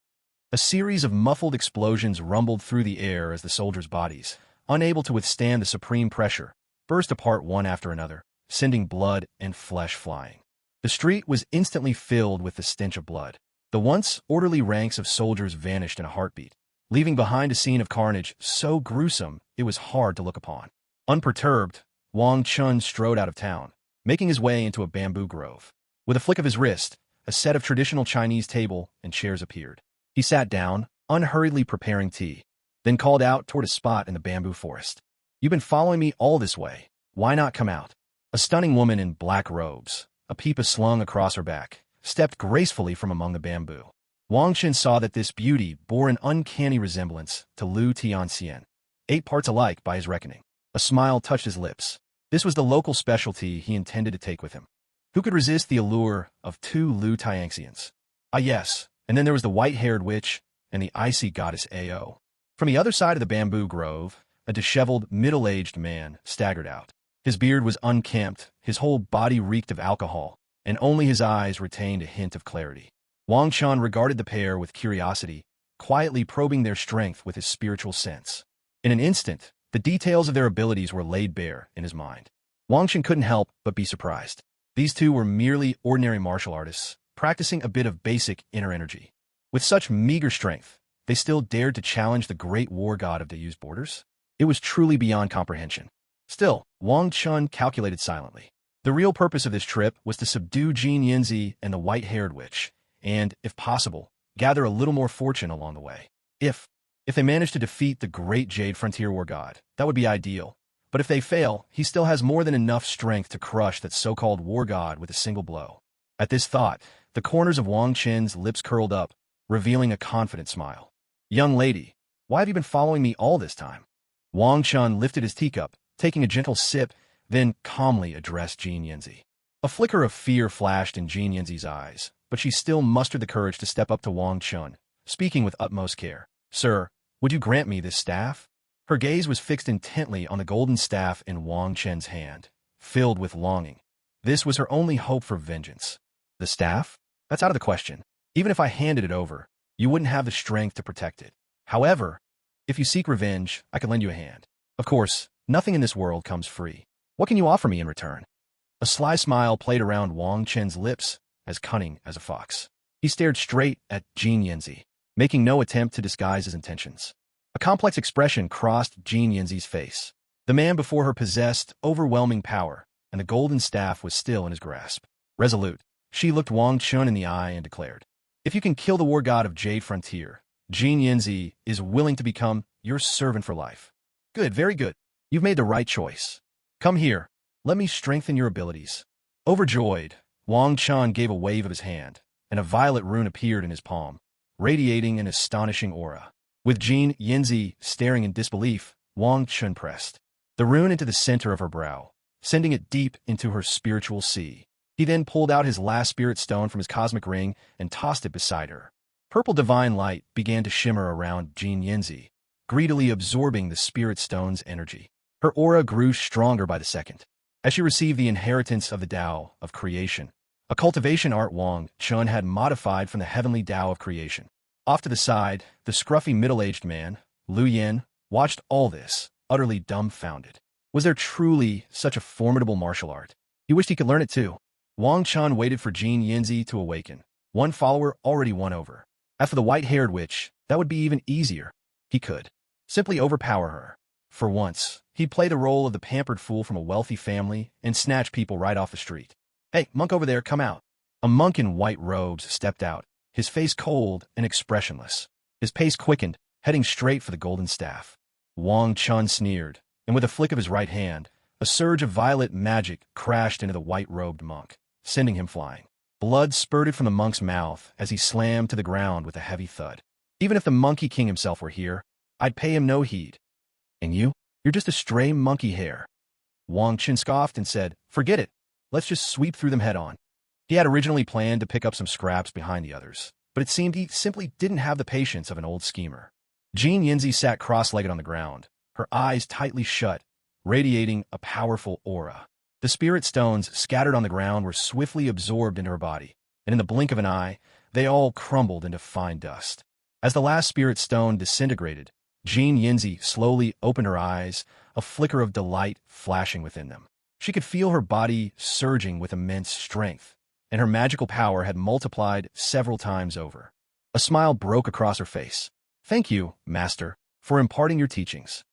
A series of muffled explosions rumbled through the air as the soldiers' bodies, unable to withstand the supreme pressure, burst apart one after another, sending blood and flesh flying. The street was instantly filled with the stench of blood. The once orderly ranks of soldiers vanished in a heartbeat, leaving behind a scene of carnage so gruesome it was hard to look upon. Unperturbed, Wong Chun strode out of town, making his way into a bamboo grove. With a flick of his wrist, a set of traditional Chinese table and chairs appeared. He sat down, unhurriedly preparing tea, then called out toward a spot in the bamboo forest. "You've been following me all this way. Why not come out?" A stunning woman in black robes, a peepa slung across her back, stepped gracefully from among the bamboo. Wang Chen saw that this beauty bore an uncanny resemblance to Lu Tianxian, 8 parts alike by his reckoning. A smile touched his lips. This was the local specialty he intended to take with him. Who could resist the allure of 2 Lu Tianxians? Ah yes, and then there was the white-haired witch and the icy goddess Ao. From the other side of the bamboo grove, a disheveled, middle-aged man staggered out. His beard was unkempt, his whole body reeked of alcohol, and only his eyes retained a hint of clarity. Wang Chun regarded the pair with curiosity, quietly probing their strength with his spiritual sense. In an instant, the details of their abilities were laid bare in his mind. Wang Chun couldn't help but be surprised. These two were merely ordinary martial artists, practicing a bit of basic inner energy. With such meager strength, they still dared to challenge the great war god of Deyu's borders? It was truly beyond comprehension. Still, Wang Chun calculated silently. The real purpose of this trip was to subdue Jin Yinzi and the white-haired witch, and, if possible, gather a little more fortune along the way. If they manage to defeat the great Jade Frontier War God, that would be ideal. But if they fail, he still has more than enough strength to crush that so-called war god with a single blow. At this thought, the corners of Wang Chen's lips curled up, revealing a confident smile. "Young lady, why have you been following me all this time?" Wang Chun lifted his teacup, taking a gentle sip, then calmly addressed Jin Yinzi. A flicker of fear flashed in Jin Yinzi's eyes, but she still mustered the courage to step up to Wang Chun, speaking with utmost care. "Sir, would you grant me this staff?" Her gaze was fixed intently on the golden staff in Wang Chen's hand, filled with longing. This was her only hope for vengeance. "The staff? That's out of the question. Even if I handed it over, you wouldn't have the strength to protect it. However, if you seek revenge, I could lend you a hand. Of course, nothing in this world comes free. What can you offer me in return?" A sly smile played around Wang Chen's lips, as cunning as a fox. He stared straight at Jin Yinzi, making no attempt to disguise his intentions. A complex expression crossed Jin Yinzi's face. The man before her possessed overwhelming power, and the golden staff was still in his grasp. Resolute, she looked Wang Chun in the eye and declared, "If you can kill the war god of Jade Frontier, Jin Yinzi is willing to become your servant for life." "Good, very good. You've made the right choice. Come here. Let me strengthen your abilities." Overjoyed, Wang Chun gave a wave of his hand, and a violet rune appeared in his palm, radiating an astonishing aura. With Jin Yinzi staring in disbelief, Wang Chun pressed the rune into the center of her brow, sending it deep into her spiritual sea. He then pulled out his last spirit stone from his cosmic ring and tossed it beside her. Purple divine light began to shimmer around Jin Yinzi, greedily absorbing the spirit stone's energy. Her aura grew stronger by the second. As she received the inheritance of the Tao of creation, a cultivation art Wang Chun had modified from the heavenly Tao of creation. Off to the side, the scruffy middle-aged man, Lu Yin, watched all this, utterly dumbfounded. Was there truly such a formidable martial art? He wished he could learn it too. Wang Chun waited for Jin Yinzi to awaken. One follower already won over. As for the white-haired witch, that would be even easier. He could simply overpower her. For once, he'd play the role of the pampered fool from a wealthy family and snatch people right off the street. "Hey, monk over there, come out." A monk in white robes stepped out, his face cold and expressionless. His pace quickened, heading straight for the golden staff. Wang Chun sneered, and with a flick of his right hand, a surge of violet magic crashed into the white-robed monk, sending him flying. Blood spurted from the monk's mouth as he slammed to the ground with a heavy thud. "Even if the Monkey King himself were here, I'd pay him no heed. And you? You're just a stray monkey hair." Wang Chun scoffed and said, "Forget it. Let's just sweep through them head-on." He had originally planned to pick up some scraps behind the others, but it seemed he simply didn't have the patience of an old schemer. Jin Yinzi sat cross-legged on the ground, her eyes tightly shut, radiating a powerful aura. The spirit stones scattered on the ground were swiftly absorbed into her body, and in the blink of an eye, They all crumbled into fine dust. As the last spirit stone disintegrated, Jean Yinzi slowly opened her eyes, a flicker of delight flashing within them. She could feel her body surging with immense strength, and her magical power had multiplied several times over. A smile broke across her face. "Thank you, Master, for imparting your teachings."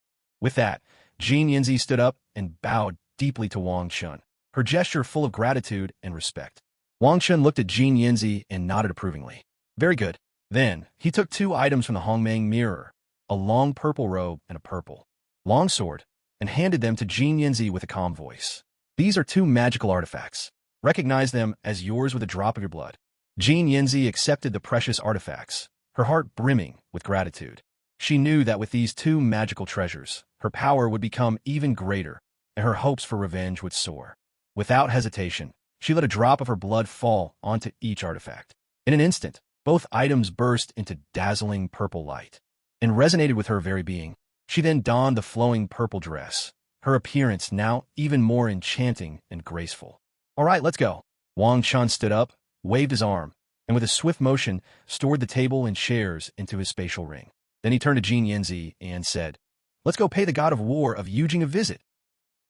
With that, Jean Yinzi stood up and bowed deeply to Wang Chun, her gesture full of gratitude and respect. Wang Chun looked at Jean Yinzi and nodded approvingly. "Very good." Then, he took 2 items from the Hong Mang mirror, a long purple robe and a purple longsword, and handed them to Jean Yinzi with a calm voice. "These are 2 magical artifacts. Recognize them as yours with a drop of your blood." Jean Yinzi accepted the precious artifacts, her heart brimming with gratitude. She knew that with these 2 magical treasures, her power would become even greater, and her hopes for revenge would soar. Without hesitation, she let a drop of her blood fall onto each artifact. In an instant, both items burst into dazzling purple light, and resonated with her very being. She then donned the flowing purple dress, her appearance now even more enchanting and graceful. "All right, let's go." Wang Chun stood up, waved his arm, and with a swift motion, stored the table and chairs into his spatial ring. Then he turned to Jean Yinzi and said, "Let's go pay the god of war of Yujing a visit."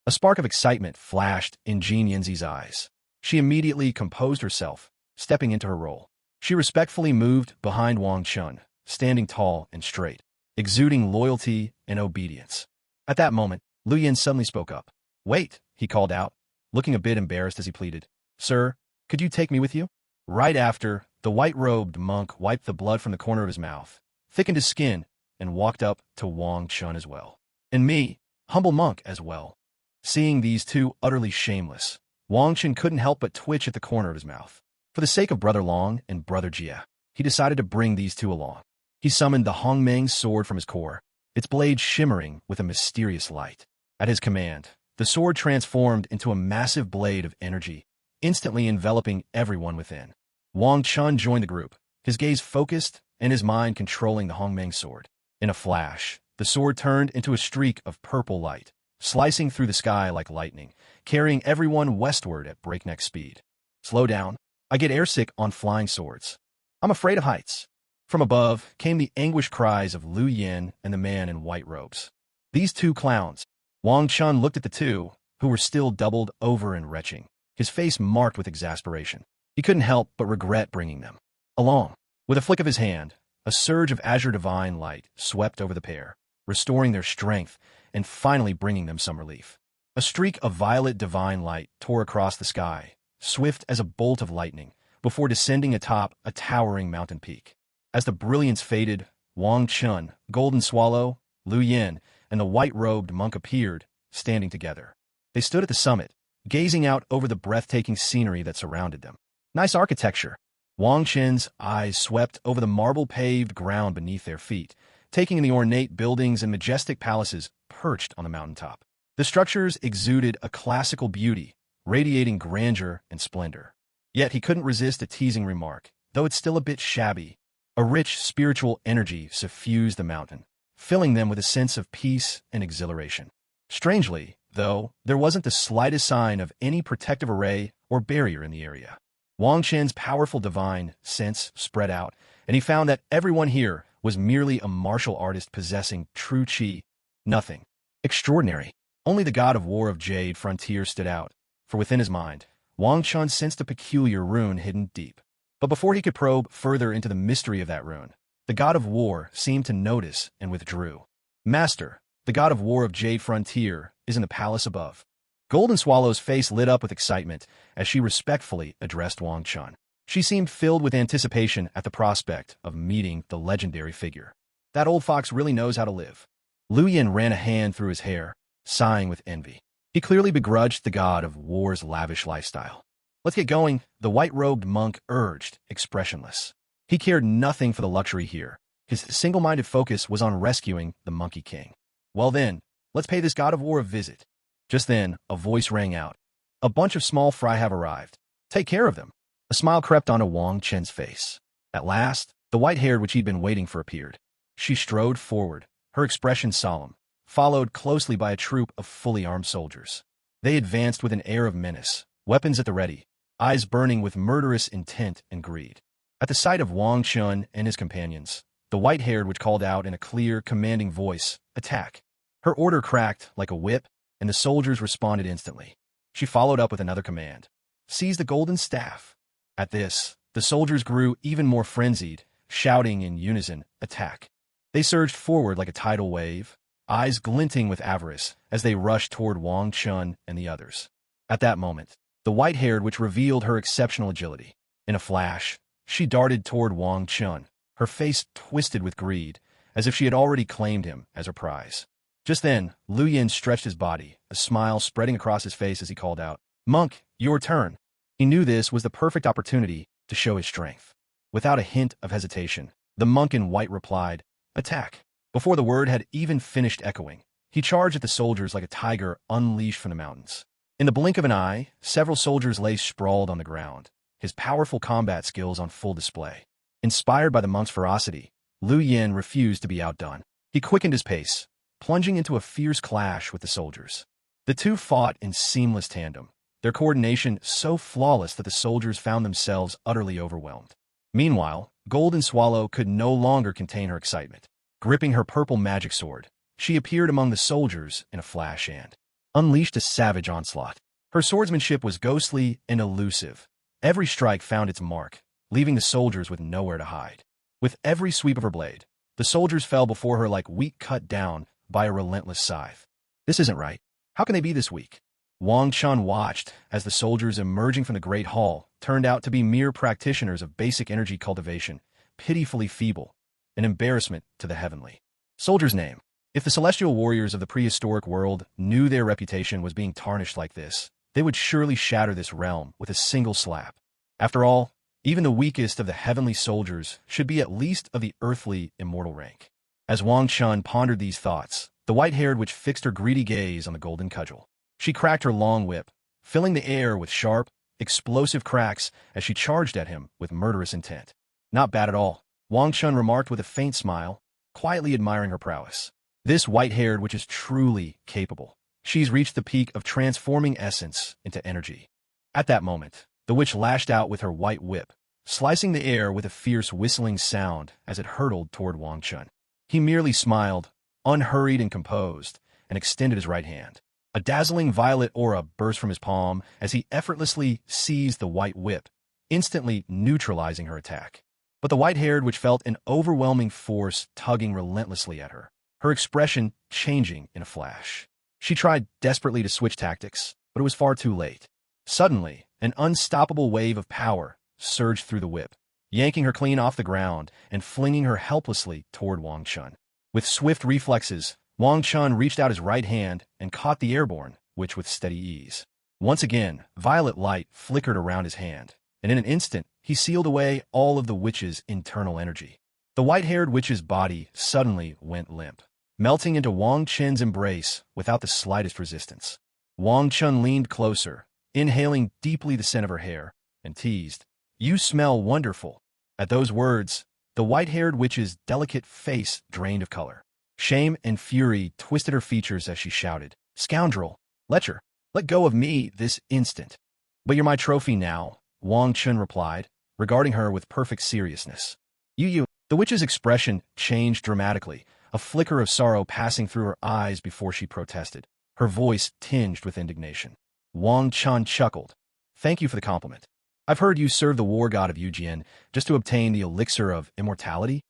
A spark of excitement flashed in Jean Yinzi's eyes. She immediately composed herself, stepping into her role. She respectfully moved behind Wang Chun, standing tall and straight, exuding loyalty and obedience. At that moment, Lu Yin suddenly spoke up. "Wait," he called out, looking a bit embarrassed as he pleaded. "Sir, could you take me with you?" Right after, the white-robed monk wiped the blood from the corner of his mouth, thickened his skin, and walked up to Wang Chun as well. "And me, humble monk as well." Seeing these 2 utterly shameless, Wang Chun couldn't help but twitch at the corner of his mouth. For the sake of Brother Long and Brother Jia, he decided to bring these 2 along. He summoned the Hong Mang sword from his core, its blade shimmering with a mysterious light. At his command, the sword transformed into a massive blade of energy, instantly enveloping everyone within. Wang Chun joined the group, his gaze focused and his mind controlling the Hong Mang sword. In a flash, the sword turned into a streak of purple light, slicing through the sky like lightning, carrying everyone westward at breakneck speed. "Slow down. I get airsick on flying swords. I'm afraid of heights." From above came the anguished cries of Lu Yin and the man in white robes. These 2 clowns. Wang Chun looked at the 2, who were still doubled over and retching, his face marked with exasperation. He couldn't help but regret bringing them along. With a flick of his hand, a surge of azure divine light swept over the pair, restoring their strength and finally bringing them some relief. A streak of violet divine light tore across the sky, swift as a bolt of lightning, before descending atop a towering mountain peak. As the brilliance faded, Wang Chun, Golden Swallow, Lu Yin, and the white-robed monk appeared, standing together. They stood at the summit, gazing out over the breathtaking scenery that surrounded them. "Nice architecture." Wang Chen's eyes swept over the marble-paved ground beneath their feet, taking in the ornate buildings and majestic palaces perched on the mountaintop. The structures exuded a classical beauty, radiating grandeur and splendor. Yet he couldn't resist a teasing remark, though it's still a bit shabby. A rich spiritual energy suffused the mountain, filling them with a sense of peace and exhilaration. Strangely, though, there wasn't the slightest sign of any protective array or barrier in the area. Wang Chen's powerful divine sense spread out, and he found that everyone here was merely a martial artist possessing true chi. Nothing extraordinary. Only the god of war of Jade Frontier stood out, for within his mind, Wang Chun sensed a peculiar rune hidden deep. But before he could probe further into the mystery of that rune, the god of war seemed to notice and withdrew. "Master, the god of war of Jade Frontier is in the palace above." Golden Swallow's face lit up with excitement as she respectfully addressed Wang Chun. She seemed filled with anticipation at the prospect of meeting the legendary figure. "That old fox really knows how to live." Lu Yin ran a hand through his hair, sighing with envy. He clearly begrudged the god of war's lavish lifestyle. "Let's get going," the white-robed monk urged, expressionless. He cared nothing for the luxury here. His single-minded focus was on rescuing the Monkey King. "Well then, let's pay this god of war a visit." Just then, a voice rang out. "A bunch of small fry have arrived. Take care of them." A smile crept onto Wang Chen's face. At last, the white-haired which he'd been waiting for appeared. She strode forward, her expression solemn, followed closely by a troop of fully armed soldiers. They advanced with an air of menace, weapons at the ready, eyes burning with murderous intent and greed. At the sight of Wang Chun and his companions, the white-haired witch called out in a clear, commanding voice, "Attack!" Her order cracked like a whip, and the soldiers responded instantly. She followed up with another command, "Seize the golden staff." At this, the soldiers grew even more frenzied, shouting in unison, "Attack!" They surged forward like a tidal wave, eyes glinting with avarice as they rushed toward Wang Chun and the others. At that moment, the white-haired witch revealed her exceptional agility. In a flash, she darted toward Wang Chun, her face twisted with greed, as if she had already claimed him as her prize. Just then, Lu Yin stretched his body, a smile spreading across his face as he called out, "Monk, your turn." He knew this was the perfect opportunity to show his strength. Without a hint of hesitation, the monk in white replied, "Attack." Before the word had even finished echoing, he charged at the soldiers like a tiger unleashed from the mountains. In the blink of an eye, several soldiers lay sprawled on the ground, his powerful combat skills on full display. Inspired by the monk's ferocity, Lu Yin refused to be outdone. He quickened his pace, plunging into a fierce clash with the soldiers. The two fought in seamless tandem, their coordination so flawless that the soldiers found themselves utterly overwhelmed. Meanwhile, Golden Swallow could no longer contain her excitement. Gripping her purple magic sword, she appeared among the soldiers in a flash and unleashed a savage onslaught. Her swordsmanship was ghostly and elusive. Every strike found its mark, leaving the soldiers with nowhere to hide. With every sweep of her blade, the soldiers fell before her like wheat cut down by a relentless scythe. This isn't right. How can they be this weak? Wang Chun watched as the soldiers emerging from the Great Hall turned out to be mere practitioners of basic energy cultivation, pitifully feeble, an embarrassment to the heavenly. Soldier's name. If the celestial warriors of the prehistoric world knew their reputation was being tarnished like this, they would surely shatter this realm with a single slap. After all, even the weakest of the heavenly soldiers should be at least of the earthly immortal rank. As Wang Chun pondered these thoughts, the white-haired witch fixed her greedy gaze on the golden cudgel. She cracked her long whip, filling the air with sharp, explosive cracks as she charged at him with murderous intent. "Not bad at all," Wang Chun remarked with a faint smile, quietly admiring her prowess. "This white-haired witch is truly capable. She's reached the peak of transforming essence into energy." At that moment, the witch lashed out with her white whip, slicing the air with a fierce whistling sound as it hurtled toward Wang Chun. He merely smiled, unhurried and composed, and extended his right hand. A dazzling violet aura burst from his palm as he effortlessly seized the white whip, instantly neutralizing her attack. But the white-haired witch felt an overwhelming force tugging relentlessly at her, her expression changing in a flash. She tried desperately to switch tactics, but it was far too late. Suddenly, an unstoppable wave of power surged through the whip, yanking her clean off the ground and flinging her helplessly toward Wang Chun. With swift reflexes, Wang Chun reached out his right hand and caught the airborne witch with steady ease. Once again, violet light flickered around his hand, and in an instant, he sealed away all of the witch's internal energy. The white-haired witch's body suddenly went limp, melting into Wang Chen's embrace without the slightest resistance. Wang Chun leaned closer, inhaling deeply the scent of her hair, and teased, "You smell wonderful." At those words, the white-haired witch's delicate face drained of color. Shame and fury twisted her features as she shouted, "Scoundrel! Let go of me this instant." "But you're my trophy now," Wang Chun replied, regarding her with perfect seriousness. You. The witch's expression changed dramatically, a flicker of sorrow passing through her eyes before she protested, her voice tinged with indignation. Wang Chun chuckled. "Thank you for the compliment. I've heard you serve the war god of Yujian just to obtain the elixir of immortality?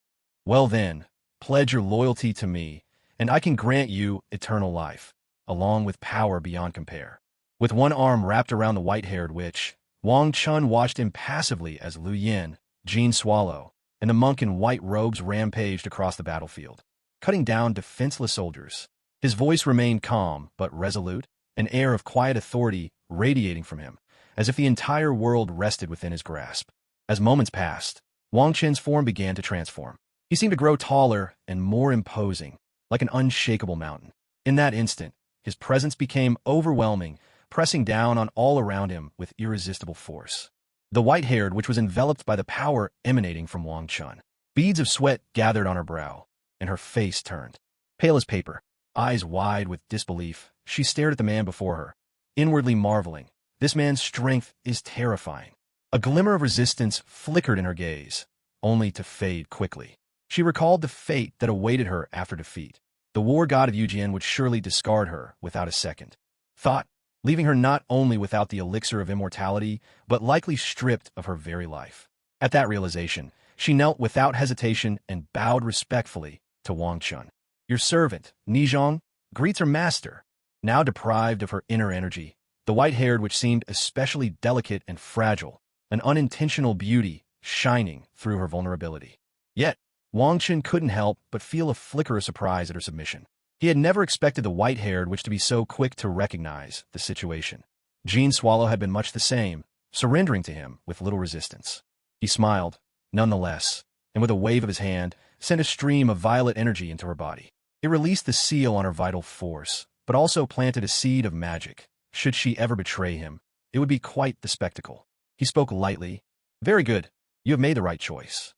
Well then, pledge your loyalty to me, and I can grant you eternal life, along with power beyond compare." With one arm wrapped around the white-haired witch, Wang Chun watched impassively as Lu Yin, Jean Swallow, and the monk in white robes rampaged across the battlefield, cutting down defenseless soldiers. His voice remained calm but resolute, an air of quiet authority radiating from him, as if the entire world rested within his grasp. As moments passed, Wang Chen's form began to transform. He seemed to grow taller and more imposing, like an unshakable mountain. In that instant, his presence became overwhelming, pressing down on all around him with irresistible force. The white-haired witch was enveloped by the power emanating from Wang Chun. Beads of sweat gathered on her brow, and her face turned. Pale as paper, eyes wide with disbelief, she stared at the man before her, inwardly marveling. This man's strength is terrifying. A glimmer of resistance flickered in her gaze, only to fade quickly. She recalled the fate that awaited her after defeat. The war god of Yujian would surely discard her without a second thought, leaving her not only without the elixir of immortality, but likely stripped of her very life. At that realization, she knelt without hesitation and bowed respectfully to Wang Chun. Your servant, Nizhong, greets her master. Now deprived of her inner energy, the white-haired which seemed especially delicate and fragile, an unintentional beauty shining through her vulnerability. Yet, Wang Chen couldn't help but feel a flicker of surprise at her submission. He had never expected the white-haired witch to be so quick to recognize the situation. Jean Swallow had been much the same, surrendering to him with little resistance. He smiled, nonetheless, and with a wave of his hand, sent a stream of violet energy into her body. It released the seal on her vital force, but also planted a seed of magic. Should she ever betray him, it would be quite the spectacle. He spoke lightly. Very good. You have made the right choice.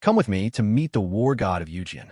Come with me to meet the war god of Yujian.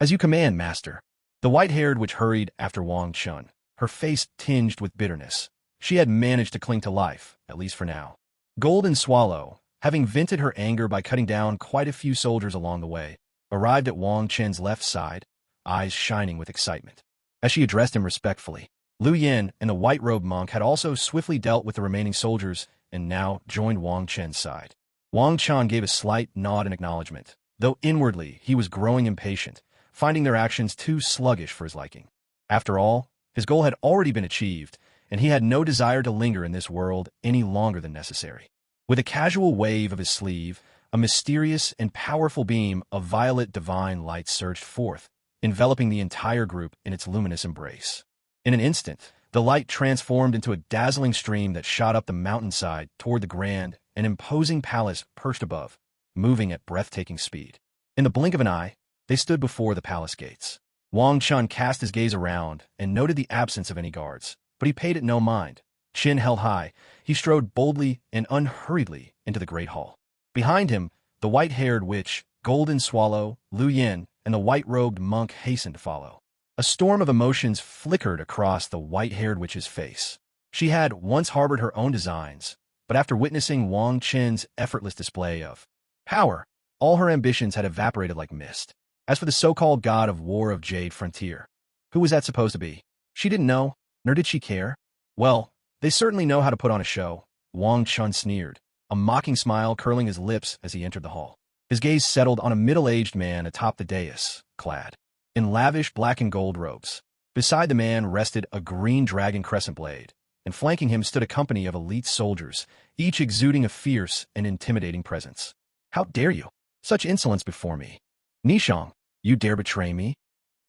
As you command, master. The white-haired witch hurried after Wang Chun, her face tinged with bitterness. She had managed to cling to life, at least for now. Golden Swallow, having vented her anger by cutting down quite a few soldiers along the way, arrived at Wang Chen's left side, eyes shining with excitement. As she addressed him respectfully, Liu Yin and the white-robed monk had also swiftly dealt with the remaining soldiers and now joined Wang Chen's side. Wang Chun gave a slight nod in acknowledgement, though inwardly he was growing impatient, finding their actions too sluggish for his liking. After all, his goal had already been achieved, and he had no desire to linger in this world any longer than necessary. With a casual wave of his sleeve, a mysterious and powerful beam of violet divine light surged forth, enveloping the entire group in its luminous embrace. In an instant, the light transformed into a dazzling stream that shot up the mountainside toward the grand and imposing palace perched above, moving at breathtaking speed. In the blink of an eye, they stood before the palace gates. Wang Chun cast his gaze around and noted the absence of any guards, but he paid it no mind. Chin held high, he strode boldly and unhurriedly into the great hall. Behind him, the white-haired witch, Golden Swallow, Liu Yin, and the white-robed monk hastened to follow. A storm of emotions flickered across the white-haired witch's face. She had once harbored her own designs, but after witnessing Wang Chen's effortless display of power, all her ambitions had evaporated like mist. As for the so-called god of war of Jade Frontier, who was that supposed to be? She didn't know, nor did she care. Well, they certainly know how to put on a show, Wang Chun sneered, a mocking smile curling his lips as he entered the hall. His gaze settled on a middle-aged man atop the dais, clad in lavish black and gold robes. Beside the man rested a green dragon crescent blade, and flanking him stood a company of elite soldiers, each exuding a fierce and intimidating presence. How dare you? Such insolence before me. Nishong, you dare betray me?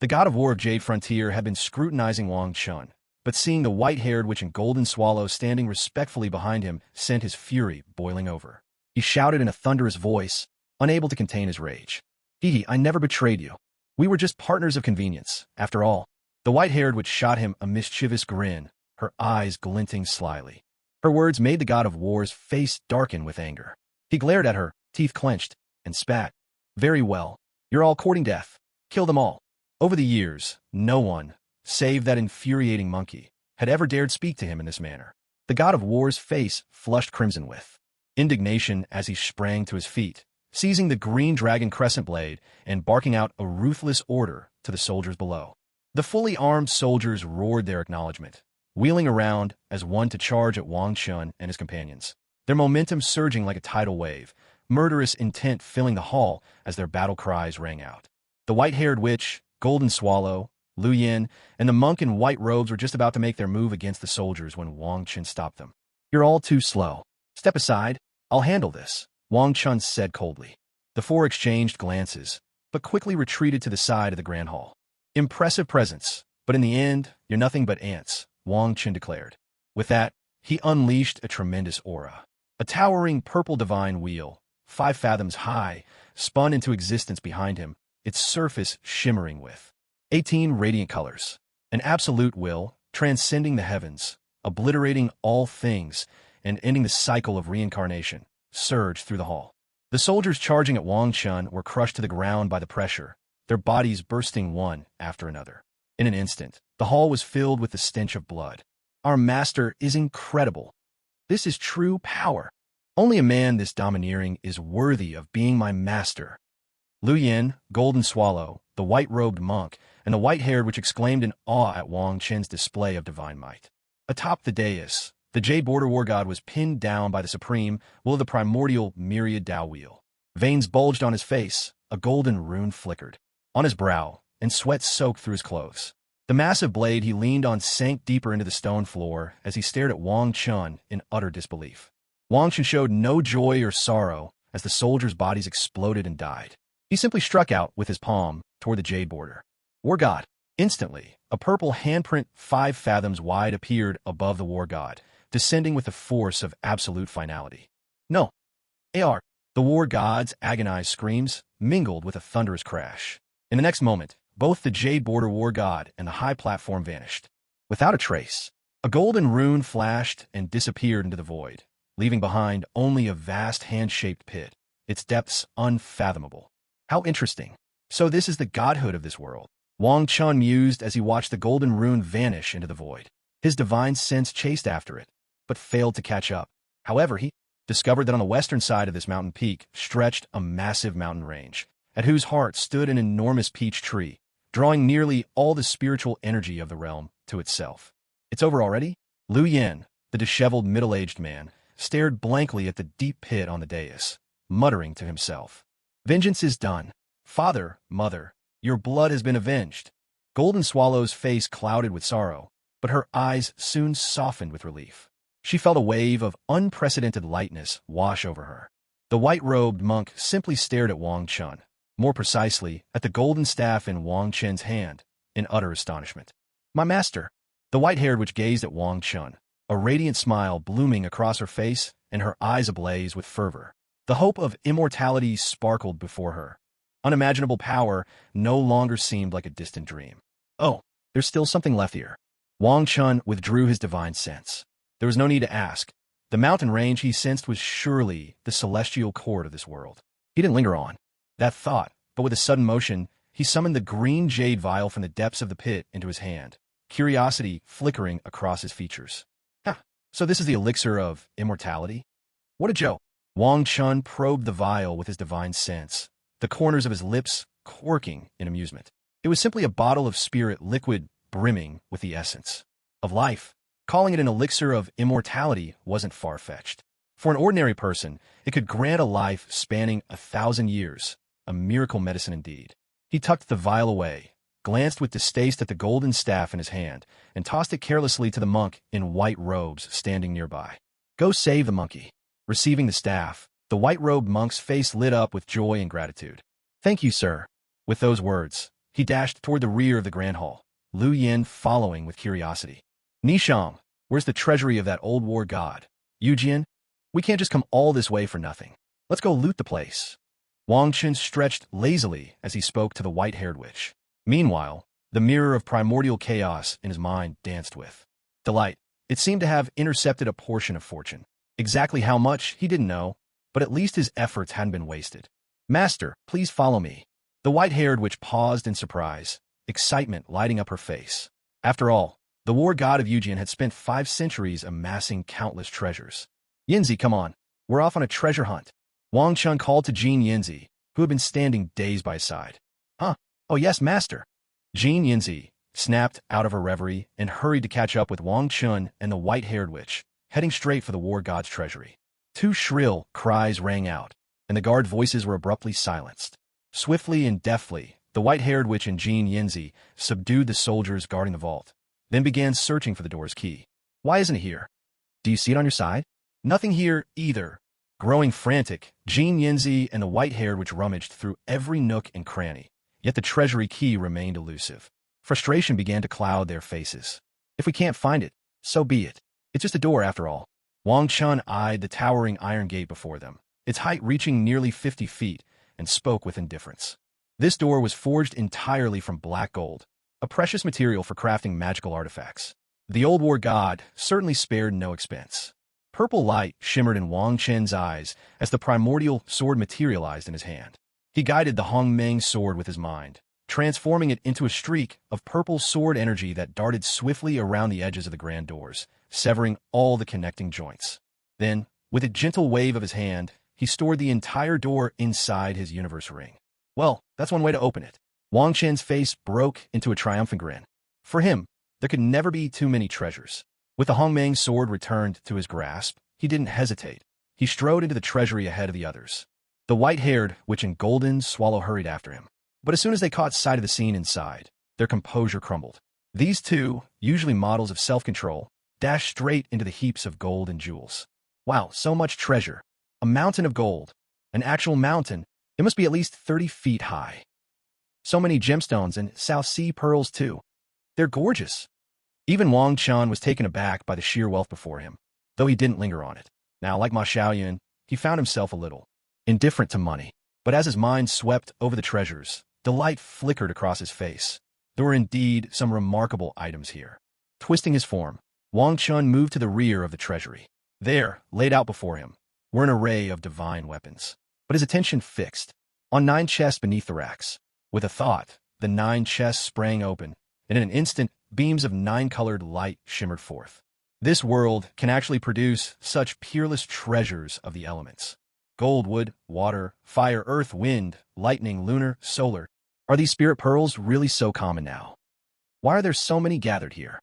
The god of war of Jade Frontier had been scrutinizing Wang Chun, but seeing the white-haired witch and Golden Swallow standing respectfully behind him sent his fury boiling over. He shouted in a thunderous voice, unable to contain his rage. Hee, I never betrayed you. We were just partners of convenience, after all. The white-haired witch shot him a mischievous grin, her eyes glinting slyly. Her words made the god of war's face darken with anger. He glared at her, teeth clenched, and spat. Very well. You're all courting death. Kill them all. Over the years, no one, save that infuriating monkey, had ever dared speak to him in this manner. The god of war's face flushed crimson with indignation as he sprang to his feet, seizing the green dragon crescent blade and barking out a ruthless order to the soldiers below. The fully armed soldiers roared their acknowledgement, wheeling around as one to charge at Wang Chun and his companions, their momentum surging like a tidal wave, murderous intent filling the hall as their battle cries rang out. The white-haired witch, Golden Swallow, Liu Yin, and the monk in white robes were just about to make their move against the soldiers when Wang Chun stopped them. You're all too slow. Step aside. I'll handle this, Wang Chun said coldly. The four exchanged glances, but quickly retreated to the side of the grand hall. Impressive presence, but in the end, you're nothing but ants, Wang Chun declared. With that, he unleashed a tremendous aura. A towering purple divine wheel, 5 fathoms high, spun into existence behind him, its surface shimmering with 18 radiant colors. An absolute will, transcending the heavens, obliterating all things, and ending the cycle of reincarnation, surged through the hall. The soldiers charging at Wang Chun were crushed to the ground by the pressure, their bodies bursting one after another. In an instant, the hall was filled with the stench of blood. Our master is incredible. This is true power. Only a man this domineering is worthy of being my master. Lu Yin, Golden Swallow, the white-robed monk, and the white-haired which exclaimed in awe at Wang Chen's display of divine might. Atop the dais, the Jade Border War God was pinned down by the supreme will of the primordial myriad Tao wheel. Veins bulged on his face, a golden rune flickered on his brow, and sweat soaked through his clothes. The massive blade he leaned on sank deeper into the stone floor as he stared at Wong Chun in utter disbelief. Wong Chun showed no joy or sorrow as the soldiers' bodies exploded and died. He simply struck out with his palm toward the Jade Border. War God. Instantly, a purple handprint 5 fathoms wide appeared above the War God, descending with the force of absolute finality. No. AR. The War God's agonized screams mingled with a thunderous crash. In the next moment, both the Jade Border War God and the high platform vanished. Without a trace, a golden rune flashed and disappeared into the void, leaving behind only a vast hand-shaped pit, its depths unfathomable. How interesting. So this is the godhood of this world. Wong Chun mused as he watched the golden rune vanish into the void. His divine sense chased after it, but failed to catch up. However, he discovered that on the western side of this mountain peak stretched a massive mountain range, at whose heart stood an enormous peach tree, drawing nearly all the spiritual energy of the realm to itself. It's over already? Lu Yin, the disheveled middle-aged man, stared blankly at the deep pit on the dais, muttering to himself. Vengeance is done. Father, mother, your blood has been avenged. Golden Swallow's face clouded with sorrow, but her eyes soon softened with relief. She felt a wave of unprecedented lightness wash over her. The white-robed monk simply stared at Wang Chun, more precisely at the golden staff in Wang Chen's hand, in utter astonishment. My master. The white-haired witch gazed at Wang Chun, a radiant smile blooming across her face and her eyes ablaze with fervor. The hope of immortality sparkled before her. Unimaginable power no longer seemed like a distant dream. Oh, there's still something left here. Wang Chun withdrew his divine sense. There was no need to ask. The mountain range he sensed was surely the celestial court of this world. He didn't linger on that thought, but with a sudden motion, he summoned the green jade vial from the depths of the pit into his hand, curiosity flickering across his features. So this is the elixir of immortality? What a joke! Wang Chun probed the vial with his divine sense, the corners of his lips quirking in amusement. It was simply a bottle of spirit liquid brimming with the essence of life. Calling it an elixir of immortality wasn't far-fetched. For an ordinary person, it could grant a life spanning 1,000 years, a miracle medicine indeed. He tucked the vial away, glanced with distaste at the golden staff in his hand, and tossed it carelessly to the monk in white robes standing nearby. Go save the monkey. Receiving the staff, the white-robed monk's face lit up with joy and gratitude. Thank you, sir. With those words, he dashed toward the rear of the grand hall, Lu Yin following with curiosity. Nishang, where's the treasury of that old war god? Yujian, we can't just come all this way for nothing. Let's go loot the place. Wang Chen stretched lazily as he spoke to the white-haired witch. Meanwhile, the mirror of primordial chaos in his mind danced with delight. It seemed to have intercepted a portion of fortune. Exactly how much, he didn't know, but at least his efforts hadn't been wasted. Master, please follow me. The white-haired witch paused in surprise, excitement lighting up her face. After all, the war god of Yujian had spent 5 centuries amassing countless treasures. Yinzi, come on. We're off on a treasure hunt. Wang Chun called to Jin Yinzi, who had been standing dazed by his side. Huh? Oh yes, master. Jin Yinzi snapped out of her reverie and hurried to catch up with Wang Chun and the white-haired witch, heading straight for the war god's treasury. 2 shrill cries rang out, and the guard voices were abruptly silenced. Swiftly and deftly, the white-haired witch and Jin Yinzi subdued the soldiers guarding the vault, then began searching for the door's key. Why isn't it here? Do you see it on your side? Nothing here either. Growing frantic, Jin Yinzi and the white-haired witch rummaged through every nook and cranny, yet the treasury key remained elusive. Frustration began to cloud their faces. If we can't find it, so be it. It's just a door after all. Wang Chun eyed the towering iron gate before them, its height reaching nearly 50 feet, and spoke with indifference. This door was forged entirely from black gold, a precious material for crafting magical artifacts. The old war god certainly spared no expense. Purple light shimmered in Wang Chen's eyes as the primordial sword materialized in his hand. He guided the Hong Mang sword with his mind, transforming it into a streak of purple sword energy that darted swiftly around the edges of the grand doors, severing all the connecting joints. Then, With a gentle wave of his hand, he stored the entire door inside his universe ring. Well, that's one way to open it. Wang Chen's face broke into a triumphant grin. For him, there could never be too many treasures. With the Hong Mang sword returned to his grasp, he didn't hesitate. He strode into the treasury ahead of the others. The white-haired witch and golden swallow hurried after him. But as soon as they caught sight of the scene inside, their composure crumbled. These two, usually models of self-control, dashed straight into the heaps of gold and jewels. Wow, so much treasure. A mountain of gold. An actual mountain. It must be at least 30 feet high. So many gemstones and South Sea pearls, too. They're gorgeous. Even Wong Chun was taken aback by the sheer wealth before him, though he didn't linger on it. Now, like Ma Xiaoyun, he found himself a little indifferent to money. But as his mind swept over the treasures, delight flickered across his face. There were indeed some remarkable items here. Twisting his form, Wong Chun moved to the rear of the treasury. There, laid out before him, were an array of divine weapons. But his attention fixed on 9 chests beneath the racks. With a thought, the 9 chests sprang open, and in an instant, beams of 9-colored light shimmered forth. This world can actually produce such peerless treasures of the elements. Gold, wood, water, fire, earth, wind, lightning, lunar, solar. Are these spirit pearls really so common now? Why are there so many gathered here?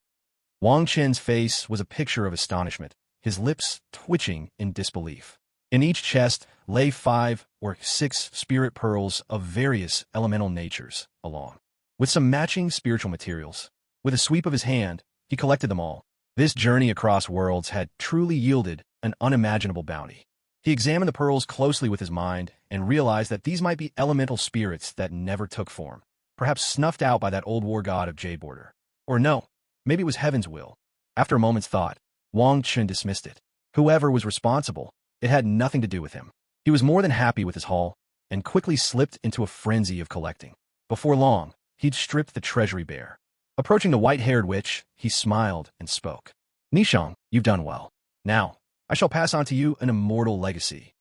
Wang Chen's face was a picture of astonishment, his lips twitching in disbelief. In each chest lay 5 or 6 spirit pearls of various elemental natures along, with some matching spiritual materials. With a sweep of his hand, he collected them all. This journey across worlds had truly yielded an unimaginable bounty. He examined the pearls closely with his mind and realized that these might be elemental spirits that never took form, perhaps snuffed out by that old war god of Jade Border. Or no, maybe it was heaven's will. After a moment's thought, Wang Chun dismissed it. Whoever was responsible, it had nothing to do with him. He was more than happy with his haul and quickly slipped into a frenzy of collecting. Before long, he'd stripped the treasury bare. Approaching the white-haired witch, he smiled and spoke. Nishong, you've done well. Now, I shall pass on to you an immortal legacy.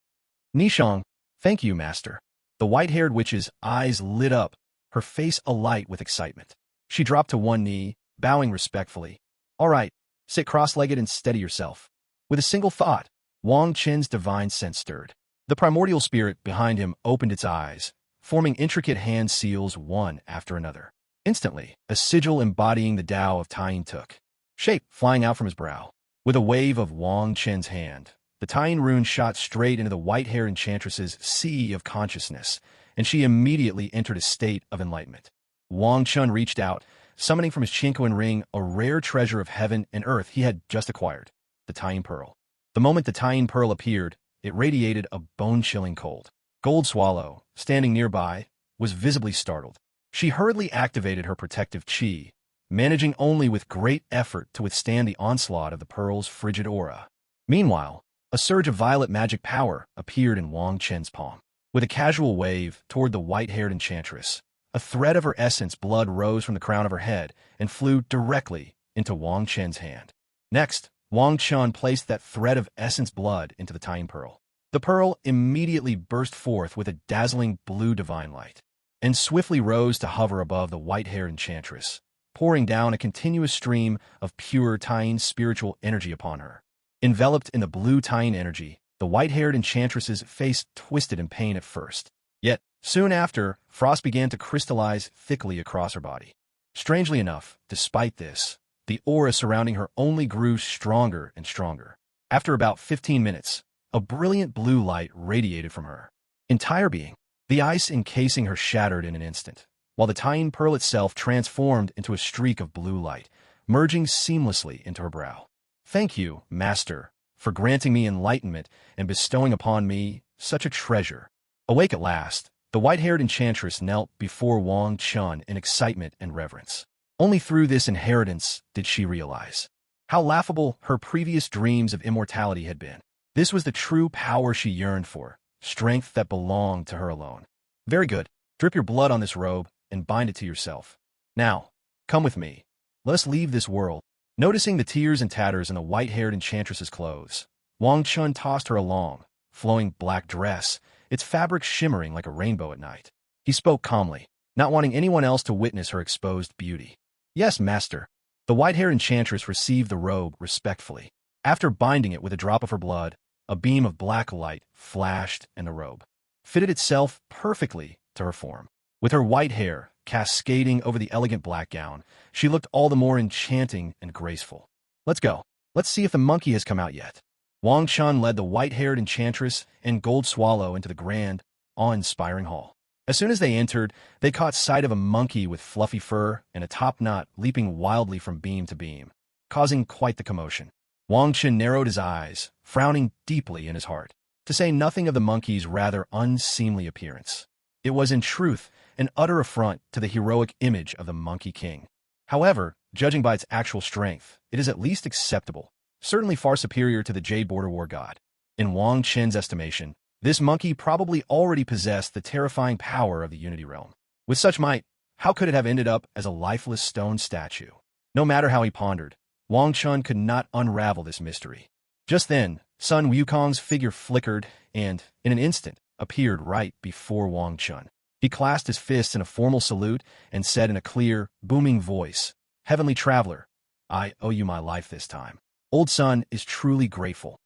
Nishong, thank you, master. The white-haired witch's eyes lit up, her face alight with excitement. She dropped to one knee, bowing respectfully. All right, sit cross-legged and steady yourself. With a single thought, Wang Chen's divine sense stirred. The primordial spirit behind him opened its eyes, forming intricate hand seals one after another. Instantly, a sigil embodying the Tao of Tying took shape, flying out from his brow. With a wave of Wang Chen's hand, the Tying rune shot straight into the white-haired enchantress's sea of consciousness, and she immediately entered a state of enlightenment. Wang Chun reached out, summoning from his Chinkoan ring a rare treasure of heaven and earth he had just acquired, the Tying Pearl. The moment the Tying Pearl appeared, it radiated a bone-chilling cold. Gold Swallow, standing nearby, was visibly startled. She hurriedly activated her protective chi, managing only with great effort to withstand the onslaught of the pearl's frigid aura. Meanwhile, a surge of violet magic power appeared in Wang Chen's palm. With a casual wave toward the white-haired enchantress, a thread of her essence blood rose from the crown of her head and flew directly into Wang Chen's hand. Next, Wang Chun placed that thread of essence blood into the Tying Pearl. The pearl immediately burst forth with a dazzling blue divine light, and swiftly rose to hover above the white-haired enchantress, pouring down a continuous stream of pure Tying spiritual energy upon her. Enveloped in the blue Tying energy, the white-haired enchantress's face twisted in pain at first. Yet, soon after, frost began to crystallize thickly across her body. Strangely enough, despite this, the aura surrounding her only grew stronger and stronger. After about 15 minutes, a brilliant blue light radiated from her entire being. The ice encasing her shattered in an instant, while the Tying Pearl itself transformed into a streak of blue light, merging seamlessly into her brow. Thank you, Master, for granting me enlightenment and bestowing upon me such a treasure. Awake at last, the white-haired enchantress knelt before Wang Chun in excitement and reverence. Only through this inheritance did she realize how laughable her previous dreams of immortality had been. This was the true power she yearned for, strength that belonged to her alone. Very good. Drip your blood on this robe and bind it to yourself. Now, come with me. Let us leave this world. Noticing the tears and tatters in the white-haired enchantress's clothes, Wang Chun tossed her a long, flowing black dress, its fabric shimmering like a rainbow at night. He spoke calmly, not wanting anyone else to witness her exposed beauty. Yes, master. The white-haired enchantress received the robe respectfully. After binding it with a drop of her blood, a beam of black light flashed, and the robe fitted itself perfectly to her form. With her white hair cascading over the elegant black gown, she looked all the more enchanting and graceful. "Let's go. Let's see if the monkey has come out yet." Wong Chun led the white-haired enchantress and gold swallow into the grand, awe-inspiring hall. As soon as they entered, they caught sight of a monkey with fluffy fur and a top knot leaping wildly from beam to beam, causing quite the commotion. Wang Chen narrowed his eyes, frowning deeply in his heart, to say nothing of the monkey's rather unseemly appearance. It was, in truth, an utter affront to the heroic image of the Monkey King. However, judging by its actual strength, it is at least acceptable, certainly far superior to the Jade Border War god. In Wang Chen's estimation, this monkey probably already possessed the terrifying power of the Unity Realm. With such might, how could it have ended up as a lifeless stone statue? No matter how he pondered, Wang Chun could not unravel this mystery. Just then, Sun Wukong's figure flickered and, in an instant, appeared right before Wang Chun. He clasped his fists in a formal salute and said in a clear, booming voice, "Heavenly traveler, I owe you my life this time. Old Sun is truly grateful."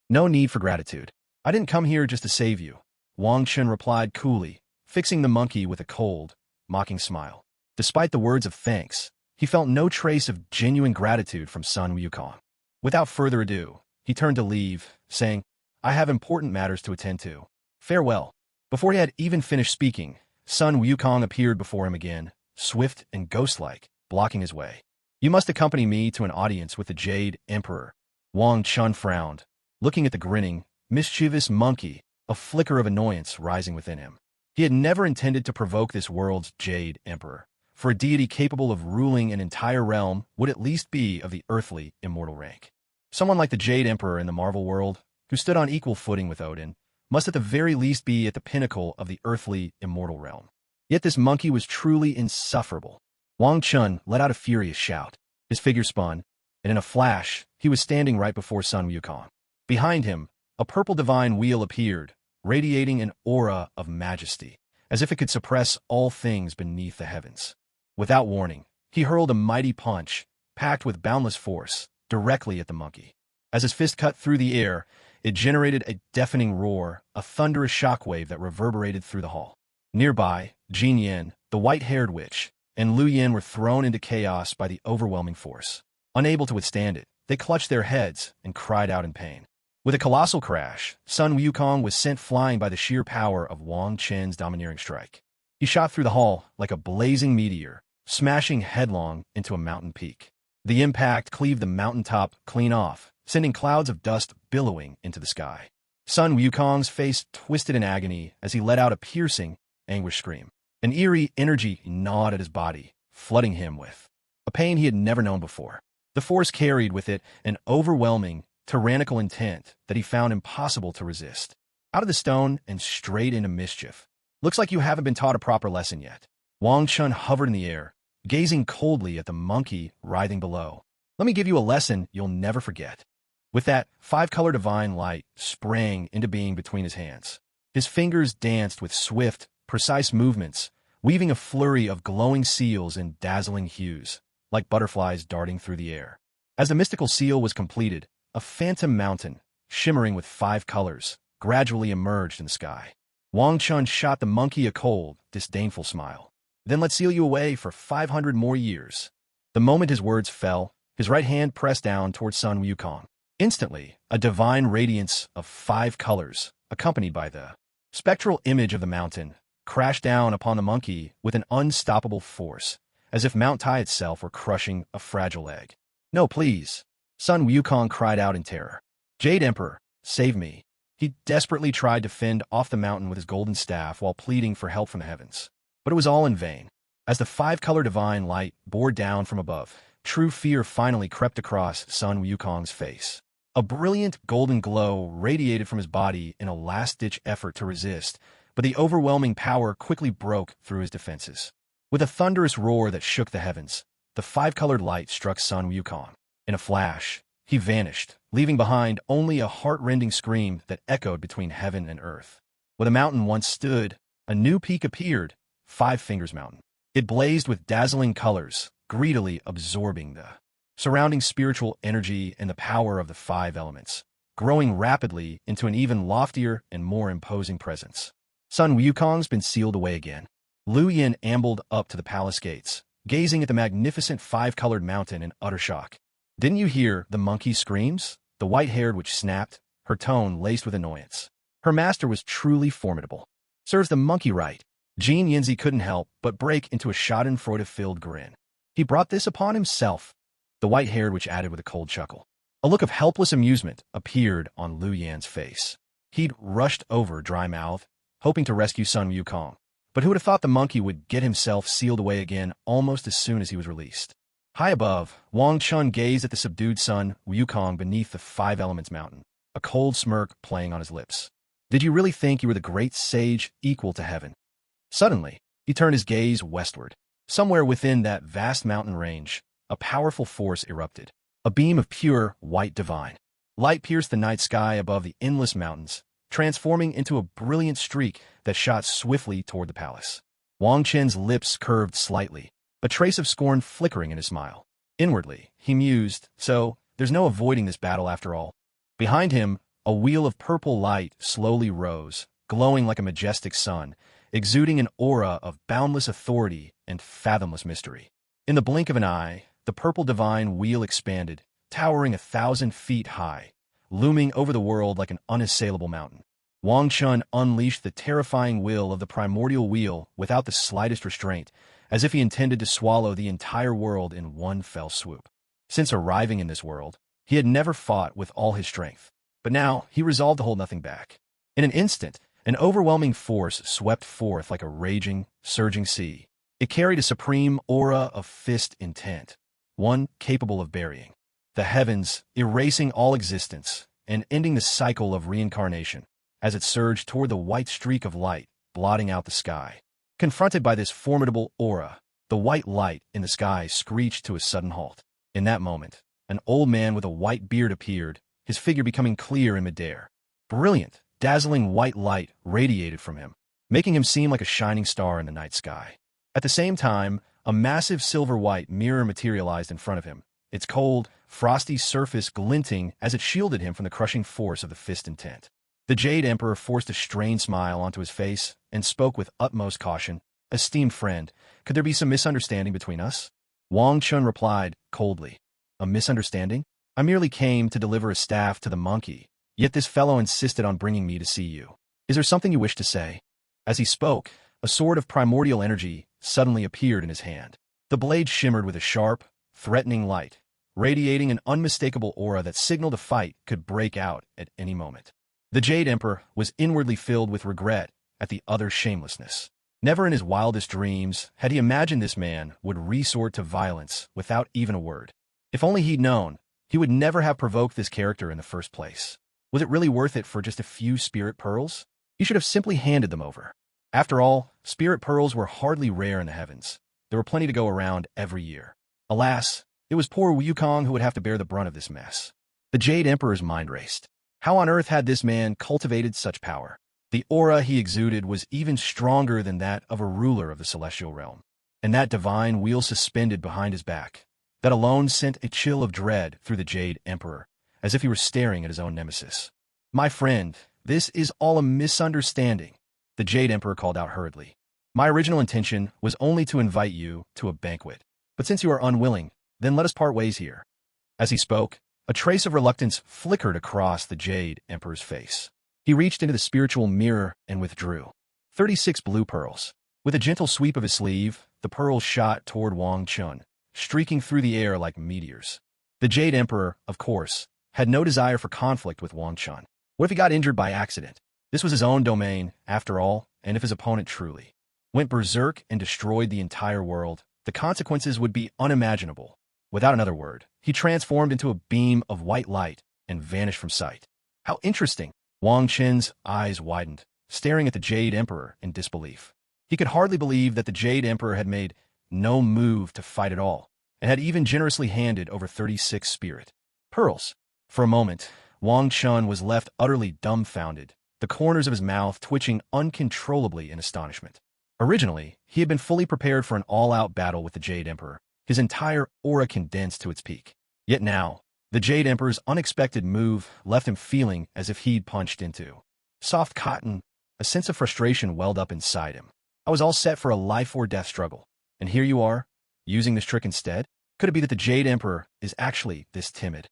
"No need for gratitude. I didn't come here just to save you," Wang Chun replied coolly, fixing the monkey with a cold, mocking smile. Despite the words of thanks, he felt no trace of genuine gratitude from Sun Wukong. Without further ado, he turned to leave, saying, "I have important matters to attend to. Farewell." Before he had even finished speaking, Sun Wukong appeared before him again, swift and ghost-like, blocking his way. "You must accompany me to an audience with the Jade Emperor." Wang Chun frowned, looking at the grinning, mischievous monkey, a flicker of annoyance rising within him. He had never intended to provoke this world's Jade Emperor, for a deity capable of ruling an entire realm would at least be of the earthly immortal rank. Someone like the Jade Emperor in the Marvel world, who stood on equal footing with Odin, must at the very least be at the pinnacle of the earthly immortal realm. Yet this monkey was truly insufferable. Wang Chun let out a furious shout. His figure spun, and in a flash, he was standing right before Sun Wukong. Behind him, a purple divine wheel appeared, radiating an aura of majesty, as if it could suppress all things beneath the heavens. Without warning, he hurled a mighty punch, packed with boundless force, directly at the monkey. As his fist cut through the air, it generated a deafening roar, a thunderous shockwave that reverberated through the hall. Nearby, Jin Yen, the white-haired witch, and Lu Yen were thrown into chaos by the overwhelming force. Unable to withstand it, they clutched their heads and cried out in pain. With a colossal crash, Sun Wukong was sent flying by the sheer power of Wang Chen's domineering strike. He shot through the hall like a blazing meteor, smashing headlong into a mountain peak. The impact cleaved the mountaintop clean off, sending clouds of dust billowing into the sky. Sun Wukong's face twisted in agony as he let out a piercing, anguished scream. An eerie energy gnawed at his body, flooding him with a pain he had never known before. The force carried with it an overwhelming, tyrannical intent that he found impossible to resist. Out of the stone and straight into mischief. "Looks like you haven't been taught a proper lesson yet." Wang Chun hovered in the air, gazing coldly at the monkey writhing below. "Let me give you a lesson you'll never forget." With that, five-color divine light sprang into being between his hands. His fingers danced with swift, precise movements, weaving a flurry of glowing seals in dazzling hues, like butterflies darting through the air. As the mystical seal was completed, a phantom mountain, shimmering with 5 colors, gradually emerged in the sky. Wang Chun shot the monkey a cold, disdainful smile. "Then let's seal you away for 500 more years." The moment his words fell, his right hand pressed down towards Sun Wukong. Instantly, a divine radiance of 5 colors, accompanied by the spectral image of the mountain, crashed down upon the monkey with an unstoppable force, as if Mount Tai itself were crushing a fragile egg. "No, please!" Sun Wukong cried out in terror. "Jade Emperor, save me!" He desperately tried to fend off the mountain with his golden staff while pleading for help from the heavens. But it was all in vain. As the 5-color divine light bore down from above, true fear finally crept across Sun Wukong's face. A brilliant golden glow radiated from his body in a last-ditch effort to resist, but the overwhelming power quickly broke through his defenses. With a thunderous roar that shook the heavens, the 5-colored light struck Sun Wukong. In a flash, he vanished, leaving behind only a heart-rending scream that echoed between heaven and earth. Where the mountain once stood, a new peak appeared, 5 Fingers Mountain. It blazed with dazzling colors, greedily absorbing the surrounding spiritual energy and the power of the 5 elements. growing rapidly into an even loftier and more imposing presence. Sun Wukong's been sealed away again. Lu Yin ambled up to the palace gates, gazing at the magnificent five-colored mountain in utter shock. Didn't you hear the monkey's screams? The white-haired witch snapped, her tone laced with annoyance. Her master was truly formidable. Serves the monkey right. Jean Yinzi couldn't help but break into a schadenfreude-filled grin. He brought this upon himself, the white-haired witch added with a cold chuckle. A look of helpless amusement appeared on Lu Yan's face. He'd rushed over dry-mouthed, hoping to rescue Sun Wukong. But who would have thought the monkey would get himself sealed away again almost as soon as he was released? High above, Wong Chun gazed at the subdued Sun Wukong beneath the Five Elements mountain, a cold smirk playing on his lips. Did you really think you were the great sage equal to heaven? Suddenly, he turned his gaze westward. Somewhere within that vast mountain range, a powerful force erupted. A beam of pure, white divine. Light pierced the night sky above the endless mountains, transforming into a brilliant streak that shot swiftly toward the palace. Wang Chen's lips curved slightly, a trace of scorn flickering in his smile. Inwardly, he mused, so there's no avoiding this battle after all. Behind him, a wheel of purple light slowly rose, glowing like a majestic sun, exuding an aura of boundless authority and fathomless mystery. In the blink of an eye, the purple divine wheel expanded, towering 1,000 feet high, looming over the world like an unassailable mountain. Wang Chun unleashed the terrifying will of the primordial wheel without the slightest restraint, as if he intended to swallow the entire world in one fell swoop. Since arriving in this world, he had never fought with all his strength, but now he resolved to hold nothing back. In an instant, an overwhelming force swept forth like a raging, surging sea. It carried a supreme aura of fist intent, one capable of burying the heavens, erasing all existence, and ending the cycle of reincarnation, as it surged toward the white streak of light, blotting out the sky. Confronted by this formidable aura, the white light in the sky screeched to a sudden halt. In that moment, an old man with a white beard appeared, his figure becoming clear in midair. Brilliant, dazzling white light radiated from him, making him seem like a shining star in the night sky. At the same time, a massive silver-white mirror materialized in front of him, its cold, frosty surface glinting as it shielded him from the crushing force of the fist intent. The Jade Emperor forced a strained smile onto his face and spoke with utmost caution. "Esteemed friend, could there be some misunderstanding between us?" Wang Chun replied coldly. "A misunderstanding? I merely came to deliver a staff to the monkey, yet this fellow insisted on bringing me to see you. Is there something you wish to say?" As he spoke, a sword of primordial energy suddenly appeared in his hand. The blade shimmered with a sharp, threatening light, radiating an unmistakable aura that signaled a fight could break out at any moment. The Jade Emperor was inwardly filled with regret at the other's shamelessness. Never in his wildest dreams had he imagined this man would resort to violence without even a word. If only he'd known, he would never have provoked this character in the first place. Was it really worth it for just a few spirit pearls? He should have simply handed them over. After all, spirit pearls were hardly rare in the heavens. There were plenty to go around every year. Alas, it was poor Wukong who would have to bear the brunt of this mess. The Jade Emperor's mind raced. How on earth had this man cultivated such power? The aura he exuded was even stronger than that of a ruler of the celestial realm. And that divine wheel suspended behind his back, that alone sent a chill of dread through the Jade Emperor, as if he were staring at his own nemesis. "My friend, this is all a misunderstanding," the Jade Emperor called out hurriedly. "My original intention was only to invite you to a banquet. But since you are unwilling, then let us part ways here." As he spoke, a trace of reluctance flickered across the Jade Emperor's face. He reached into the spiritual mirror and withdrew 36 blue pearls. With a gentle sweep of his sleeve, the pearls shot toward Wang Chun, streaking through the air like meteors. The Jade Emperor, of course, had no desire for conflict with Wang Chun. What if he got injured by accident? This was his own domain, after all, and if his opponent truly went berserk and destroyed the entire world, the consequences would be unimaginable. Without another word, he transformed into a beam of white light and vanished from sight. How interesting! Wang Chen's eyes widened, staring at the Jade Emperor in disbelief. He could hardly believe that the Jade Emperor had made no move to fight at all, and had even generously handed over 36 spirit pearls. For a moment, Wang Chun was left utterly dumbfounded, the corners of his mouth twitching uncontrollably in astonishment. Originally, he had been fully prepared for an all-out battle with the Jade Emperor, his entire aura condensed to its peak. Yet now, The Jade Emperor's unexpected move left him feeling as if he'd punched into soft cotton. A sense of frustration welled up inside him. I was all set for a life-or-death struggle, and here you are, using this trick instead? Could it be that the Jade Emperor is actually this timid?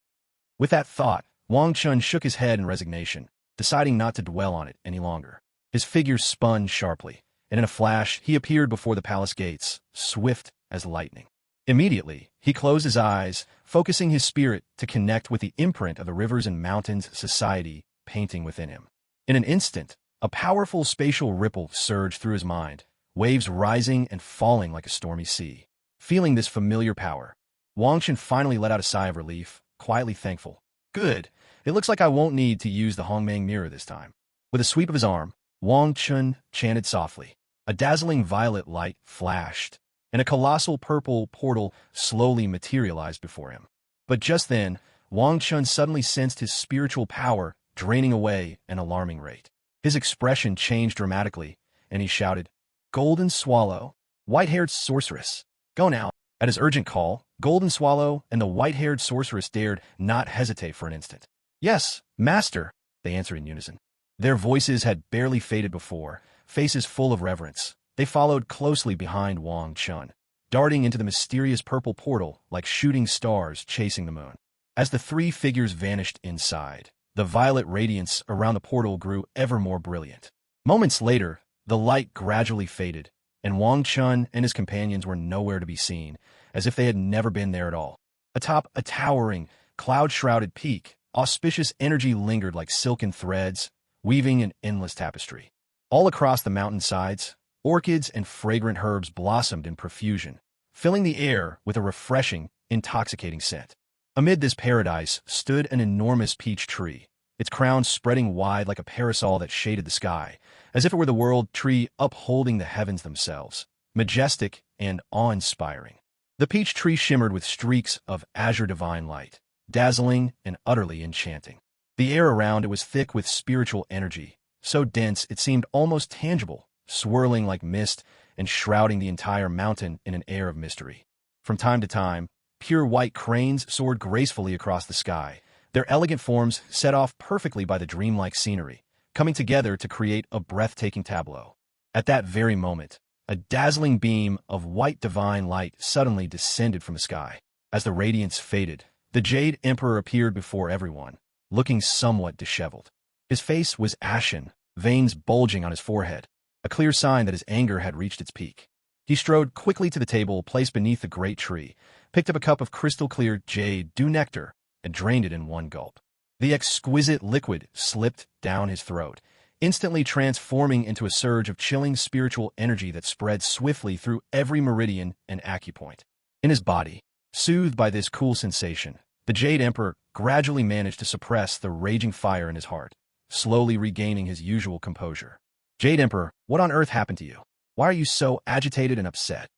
With that thought, Wong Chun shook his head in resignation, deciding not to dwell on it any longer. His figure spun sharply, and in a flash, he appeared before the palace gates, swift as lightning. Immediately, he closed his eyes, focusing his spirit to connect with the imprint of the rivers and mountains society painting within him. In an instant, a powerful spatial ripple surged through his mind, waves rising and falling like a stormy sea. Feeling this familiar power, Wang Chen finally let out a sigh of relief, quietly thankful. Good. It looks like I won't need to use the Hong Mang mirror this time. With a sweep of his arm, Wang Chun chanted softly. A dazzling violet light flashed, and a colossal purple portal slowly materialized before him. But just then, Wang Chun suddenly sensed his spiritual power draining away at an alarming rate. His expression changed dramatically, and he shouted, "Golden Swallow, white-haired sorceress, go now." At his urgent call, Golden Swallow and the white-haired sorceress dared not hesitate for an instant. "Yes, master," they answered in unison. Their voices had barely faded before, faces full of reverence. They followed closely behind Wang Chun, darting into the mysterious purple portal like shooting stars chasing the moon. As the three figures vanished inside, the violet radiance around the portal grew ever more brilliant. Moments later, the light gradually faded, and Wang Chun and his companions were nowhere to be seen, as if they had never been there at all. Atop a towering, cloud-shrouded peak, auspicious energy lingered like silken threads, weaving an endless tapestry. All across the mountainsides, orchids and fragrant herbs blossomed in profusion, filling the air with a refreshing, intoxicating scent. Amid this paradise stood an enormous peach tree, its crown spreading wide like a parasol that shaded the sky, as if it were the world tree upholding the heavens themselves, majestic and awe-inspiring. The peach tree shimmered with streaks of azure divine light, dazzling and utterly enchanting. The air around it was thick with spiritual energy, so dense it seemed almost tangible, swirling like mist and shrouding the entire mountain in an air of mystery. From time to time, pure white cranes soared gracefully across the sky, their elegant forms set off perfectly by the dreamlike scenery, coming together to create a breathtaking tableau. At that very moment, a dazzling beam of white divine light suddenly descended from the sky. As the radiance faded, the Jade Emperor appeared before everyone, looking somewhat disheveled. His face was ashen, veins bulging on his forehead, a clear sign that his anger had reached its peak. He strode quickly to the table placed beneath the great tree, picked up a cup of crystal-clear jade dew nectar, and drained it in one gulp. The exquisite liquid slipped down his throat, instantly transforming into a surge of chilling spiritual energy that spread swiftly through every meridian and acupoint. In his body, soothed by this cool sensation, the Jade Emperor gradually managed to suppress the raging fire in his heart, slowly regaining his usual composure. "Jade Emperor, what on earth happened to you? Why are you so agitated and upset?"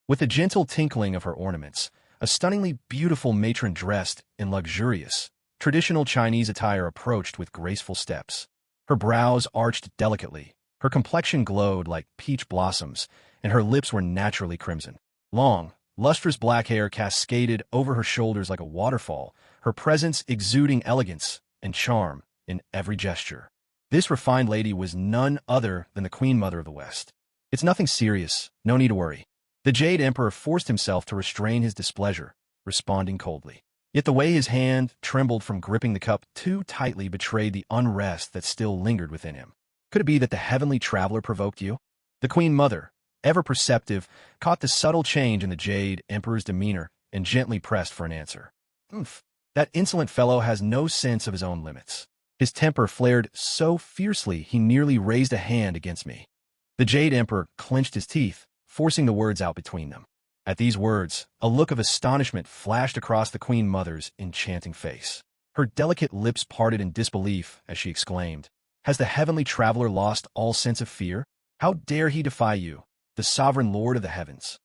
With the gentle tinkling of her ornaments, a stunningly beautiful matron dressed in luxurious, traditional Chinese attire approached with graceful steps. Her brows arched delicately, her complexion glowed like peach blossoms, and her lips were naturally crimson. Long, lustrous black hair cascaded over her shoulders like a waterfall, her presence exuding elegance and charm in every gesture. This refined lady was none other than the Queen Mother of the West. "It's nothing serious, no need to worry." The Jade Emperor forced himself to restrain his displeasure, responding coldly. Yet the way his hand trembled from gripping the cup too tightly betrayed the unrest that still lingered within him. Could it be that the heavenly traveler provoked you? The Queen Mother, ever perceptive, caught the subtle change in the Jade Emperor's demeanor and gently pressed for an answer. "Oomph, that insolent fellow has no sense of his own limits. His temper flared so fiercely he nearly raised a hand against me." The Jade Emperor clenched his teeth, forcing the words out between them. At these words, a look of astonishment flashed across the Queen Mother's enchanting face. Her delicate lips parted in disbelief as she exclaimed, "Has the heavenly traveler lost all sense of fear? How dare he defy you, the sovereign lord of the heavens?"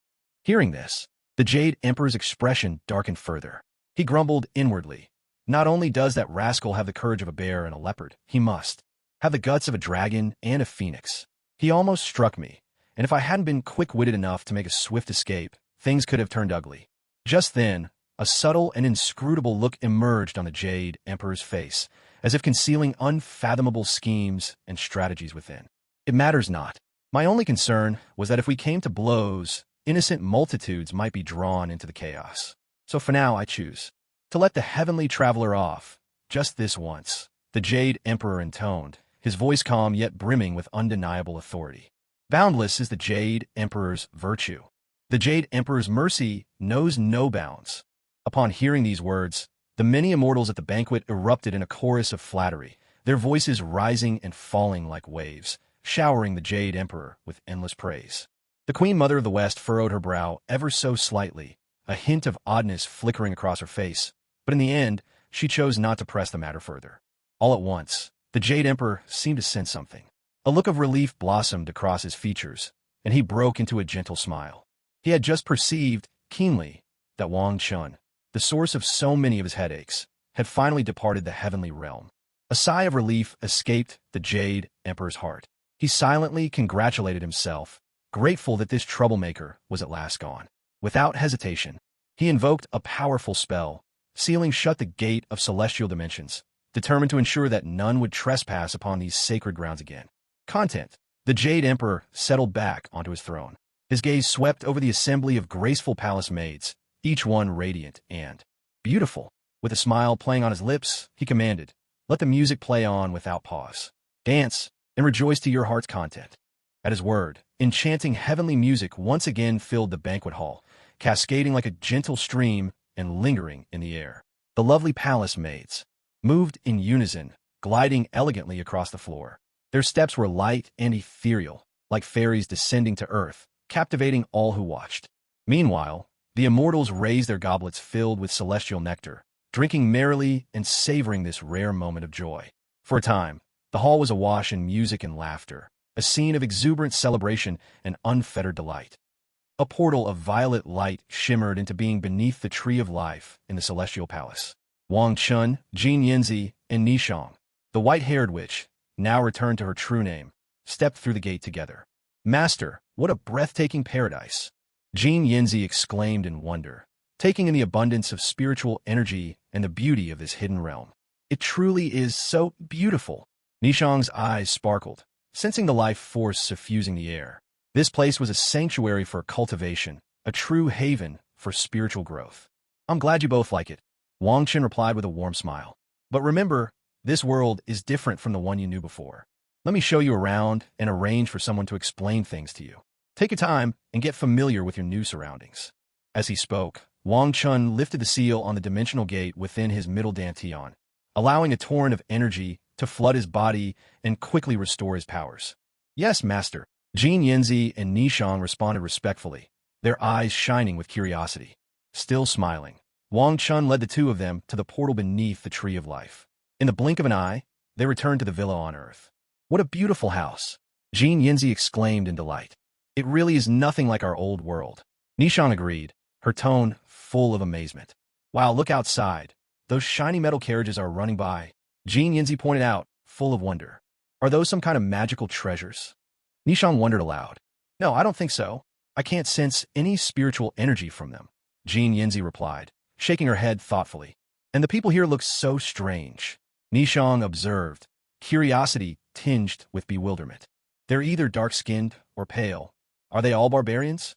Hearing this, the Jade Emperor's expression darkened further. He grumbled inwardly, "Not only does that rascal have the courage of a bear and a leopard, he must have the guts of a dragon and a phoenix. He almost struck me, and if I hadn't been quick-witted enough to make a swift escape, things could have turned ugly." Just then, A subtle and inscrutable look emerged on the Jade Emperor's face, as if concealing unfathomable schemes and strategies within. It matters not. My only concern was that if we came to blows, innocent multitudes might be drawn into the chaos. So for now, I choose to let the heavenly traveler off, just this once, the Jade Emperor intoned, his voice calm yet brimming with undeniable authority. Boundless is the Jade Emperor's virtue. The Jade Emperor's mercy knows no bounds. Upon hearing these words, the many immortals at the banquet erupted in a chorus of flattery, their voices rising and falling like waves, showering the Jade Emperor with endless praise. The Queen Mother of the West furrowed her brow ever so slightly, a hint of oddness flickering across her face, but in the end, she chose not to press the matter further. All at once, the Jade Emperor seemed to sense something. A look of relief blossomed across his features, and he broke into a gentle smile. He had just perceived, keenly, that Wang Chun, the source of so many of his headaches, had finally departed the heavenly realm. A sigh of relief escaped the Jade Emperor's heart. He silently congratulated himself, grateful that this troublemaker was at last gone. Without hesitation, he invoked a powerful spell, sealing shut the gate of celestial dimensions, determined to ensure that none would trespass upon these sacred grounds again. Content. The Jade Emperor settled back onto his throne. His gaze swept over the assembly of graceful palace maids, each one radiant and beautiful. With a smile playing on his lips, he commanded, "Let the music play on without pause. Dance and rejoice to your heart's content." At his word, enchanting heavenly music once again filled the banquet hall, cascading like a gentle stream and lingering in the air. The lovely palace maids moved in unison, gliding elegantly across the floor. Their steps were light and ethereal, like fairies descending to earth, captivating all who watched. Meanwhile, the immortals raised their goblets filled with celestial nectar, drinking merrily and savoring this rare moment of joy. For a time, the hall was awash in music and laughter, a scene of exuberant celebration and unfettered delight. A portal of violet light shimmered into being beneath the tree of life in the celestial palace. Wang Chun, Jin Yanzi, and Nishong, the white-haired witch, now returned to her true name, stepped through the gate together. "Master, what a breathtaking paradise!" Jin Yanzi exclaimed in wonder, taking in the abundance of spiritual energy and the beauty of this hidden realm. "It truly is so beautiful." Nishong's eyes sparkled, sensing the life force suffusing the air. This place was a sanctuary for cultivation, a true haven for spiritual growth. "I'm glad you both like it," Wong Chun replied with a warm smile. "But remember, this world is different from the one you knew before. Let me show you around and arrange for someone to explain things to you. Take your time and get familiar with your new surroundings." As he spoke, Wang Chun lifted the seal on the dimensional gate within his middle dantian, allowing a torrent of energy to flood his body and quickly restore his powers. "Yes, master." Jin Yanzi and Nishong responded respectfully, their eyes shining with curiosity. Still smiling, Wang Chun led the two of them to the portal beneath the Tree of Life. In the blink of an eye, they returned to the villa on Earth. "What a beautiful house!" Jin Yanzi exclaimed in delight. "It really is nothing like our old world." Nishong agreed, her tone full of amazement. "Wow, look outside. Those shiny metal carriages are running by," Jin Yanzi pointed out, full of wonder. "Are those some kind of magical treasures?" Nishong wondered aloud. "No, I don't think so. I can't sense any spiritual energy from them," Jin Yanzi replied, shaking her head thoughtfully. "And the people here look so strange," Nishong observed, curiosity tinged with bewilderment. "They're either dark-skinned or pale. Are they all barbarians?"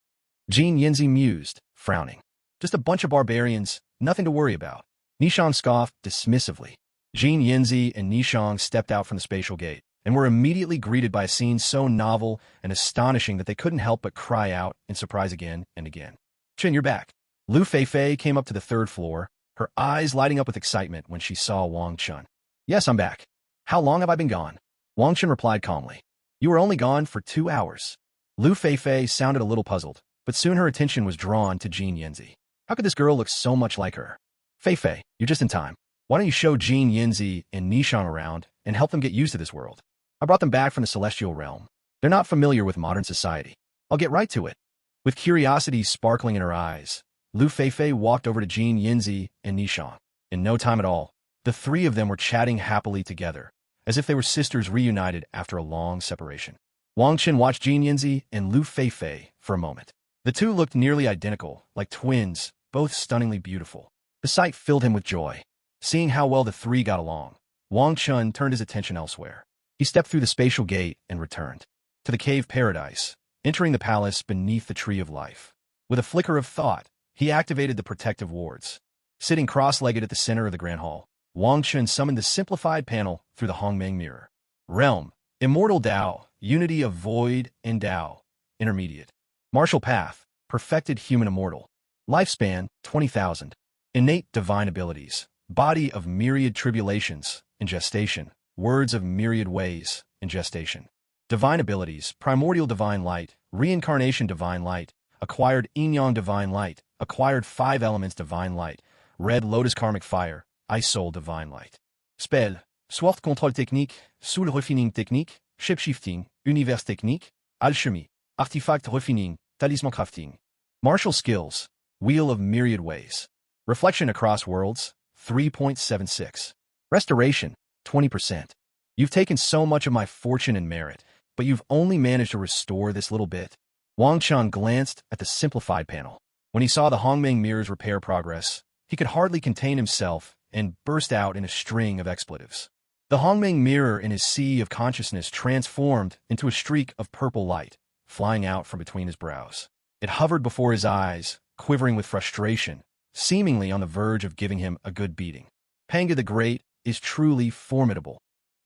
Jin Yanzi mused, frowning. "Just a bunch of barbarians, nothing to worry about." Nishong scoffed dismissively. Jin Yanzi and Nishong stepped out from the spatial gate, and were immediately greeted by a scene so novel and astonishing that they couldn't help but cry out in surprise again and again. "Chen, you're back." Lu Feifei came up to the third floor, her eyes lighting up with excitement when she saw Wang Chun. "Yes, I'm back. How long have I been gone?" Wang Chun replied calmly. "You were only gone for 2 hours." Lu Feifei sounded a little puzzled, but soon her attention was drawn to Jin Yanzi. How could this girl look so much like her? "Feifei, you're just in time. Why don't you show Jin Yanzi and Nishong around and help them get used to this world? I brought them back from the celestial realm. They're not familiar with modern society. I'll get right to it." With curiosity sparkling in her eyes, Lu Feifei walked over to Jin Yanzi and Nishong. In no time at all, the three of them were chatting happily together, as if they were sisters reunited after a long separation. Wang Chen watched Jin Yanzi and Lu Feifei for a moment. The two looked nearly identical, like twins, both stunningly beautiful. The sight filled him with joy. Seeing how well the three got along, Wong Chun turned his attention elsewhere. He stepped through the spatial gate and returned to the cave paradise, entering the palace beneath the tree of life. With a flicker of thought, he activated the protective wards. Sitting cross-legged at the center of the grand hall, Wang Chen summoned the simplified panel through the Hong Mang mirror. Realm, Immortal Tao, Unity of Void and Tao, Intermediate. Martial Path, Perfected Human Immortal. Lifespan, 20,000. Innate Divine Abilities, Body of Myriad Tribulations, in gestation. Words of Myriad Ways, in gestation. Divine Abilities, Primordial Divine Light, Reincarnation Divine Light, Acquired Yin-Yang Divine Light, Acquired 5 Elements Divine Light, Red Lotus Karmic Fire, Ice Soul Divine Light. Spell, Sword Control Technique, Soul Refining Technique, Shapeshifting, Univers Technique, Alchemy, Artifact Refining, Talisman Crafting. Martial Skills, Wheel of Myriad Ways. Reflection Across Worlds, 3.76. Restoration, 20%. You've taken so much of my fortune and merit, but you've only managed to restore this little bit. Wang Chun glanced at the simplified panel. When he saw the Hong Mang mirror's repair progress, he could hardly contain himself and burst out in a string of expletives. The Hong Mang mirror in his sea of consciousness transformed into a streak of purple light, flying out from between his brows. It hovered before his eyes, quivering with frustration, seemingly on the verge of giving him a good beating. Panga the Great is truly formidable.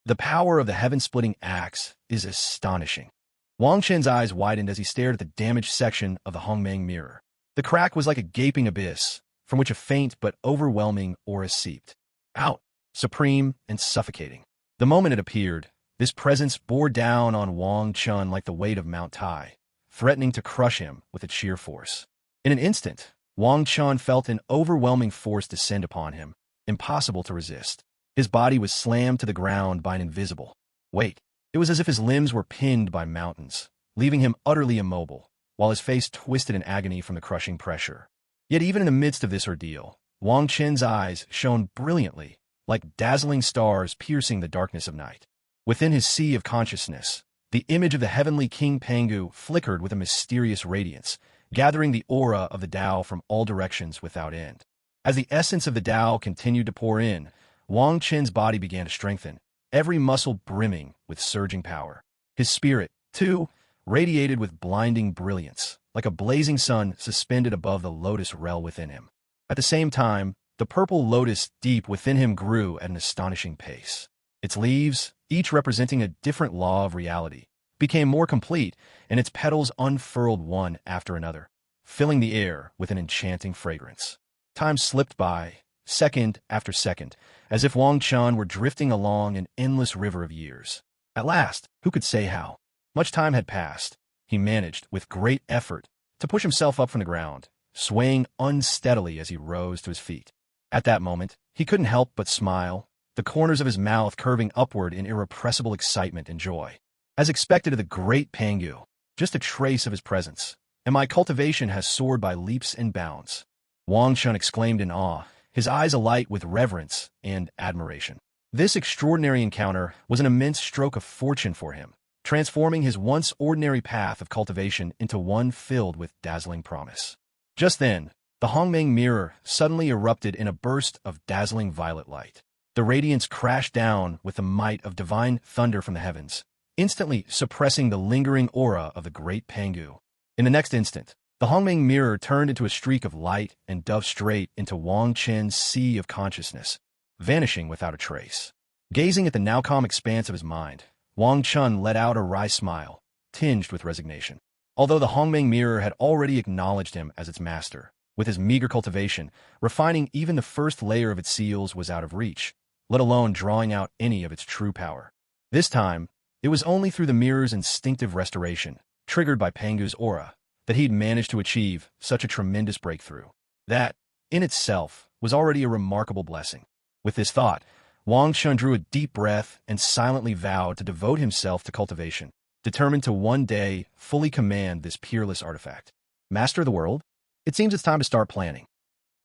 The power of the heaven-splitting axe is astonishing. Wang Chen's eyes widened as he stared at the damaged section of the Hong Mang mirror. The crack was like a gaping abyss, from which a faint but overwhelming aura seeped out, supreme and suffocating. The moment it appeared, this presence bore down on Wang Chun like the weight of Mount Tai, threatening to crush him with its sheer force. In an instant, Wang Chun felt an overwhelming force descend upon him, impossible to resist. His body was slammed to the ground by an invisible weight. It was as if his limbs were pinned by mountains, leaving him utterly immobile, while his face twisted in agony from the crushing pressure. Yet even in the midst of this ordeal, Wang Chen's eyes shone brilliantly, like dazzling stars piercing the darkness of night. Within his sea of consciousness, the image of the heavenly King Pangu flickered with a mysterious radiance, gathering the aura of the Tao from all directions without end. As the essence of the Tao continued to pour in, Wang Chen's body began to strengthen, every muscle brimming with surging power. His spirit, too, radiated with blinding brilliance, like a blazing sun suspended above the lotus well within him. At the same time, the purple lotus deep within him grew at an astonishing pace. Its leaves, each representing a different law of reality, became more complete, and its petals unfurled one after another, filling the air with an enchanting fragrance. Time slipped by, second after second, as if Wang Chun were drifting along an endless river of years. At last, who could say how much time had passed, he managed, with great effort, to push himself up from the ground, swaying unsteadily as he rose to his feet. At that moment, he couldn't help but smile, the corners of his mouth curving upward in irrepressible excitement and joy. As expected of the great Pangu, just a trace of his presence, and my cultivation has soared by leaps and bounds. Wang Chun exclaimed in awe, his eyes alight with reverence and admiration. This extraordinary encounter was an immense stroke of fortune for him, transforming his once ordinary path of cultivation into one filled with dazzling promise. Just then, the Hong Mang mirror suddenly erupted in a burst of dazzling violet light. The radiance crashed down with the might of divine thunder from the heavens, instantly suppressing the lingering aura of the great Pangu. In the next instant, the Hong Mang mirror turned into a streak of light and dove straight into Wang Chen's sea of consciousness, vanishing without a trace. Gazing at the now calm expanse of his mind, Wang Chun let out a wry smile, tinged with resignation. Although the Hong Mang mirror had already acknowledged him as its master, with his meager cultivation, refining even the first layer of its seals was out of reach, let alone drawing out any of its true power. This time, it was only through the mirror's instinctive restoration, triggered by Pangu's aura, that he'd managed to achieve such a tremendous breakthrough. That, in itself, was already a remarkable blessing. With this thought, Wang Chun drew a deep breath and silently vowed to devote himself to cultivation, determined to one day fully command this peerless artifact. Master of the world? It seems it's time to start planning.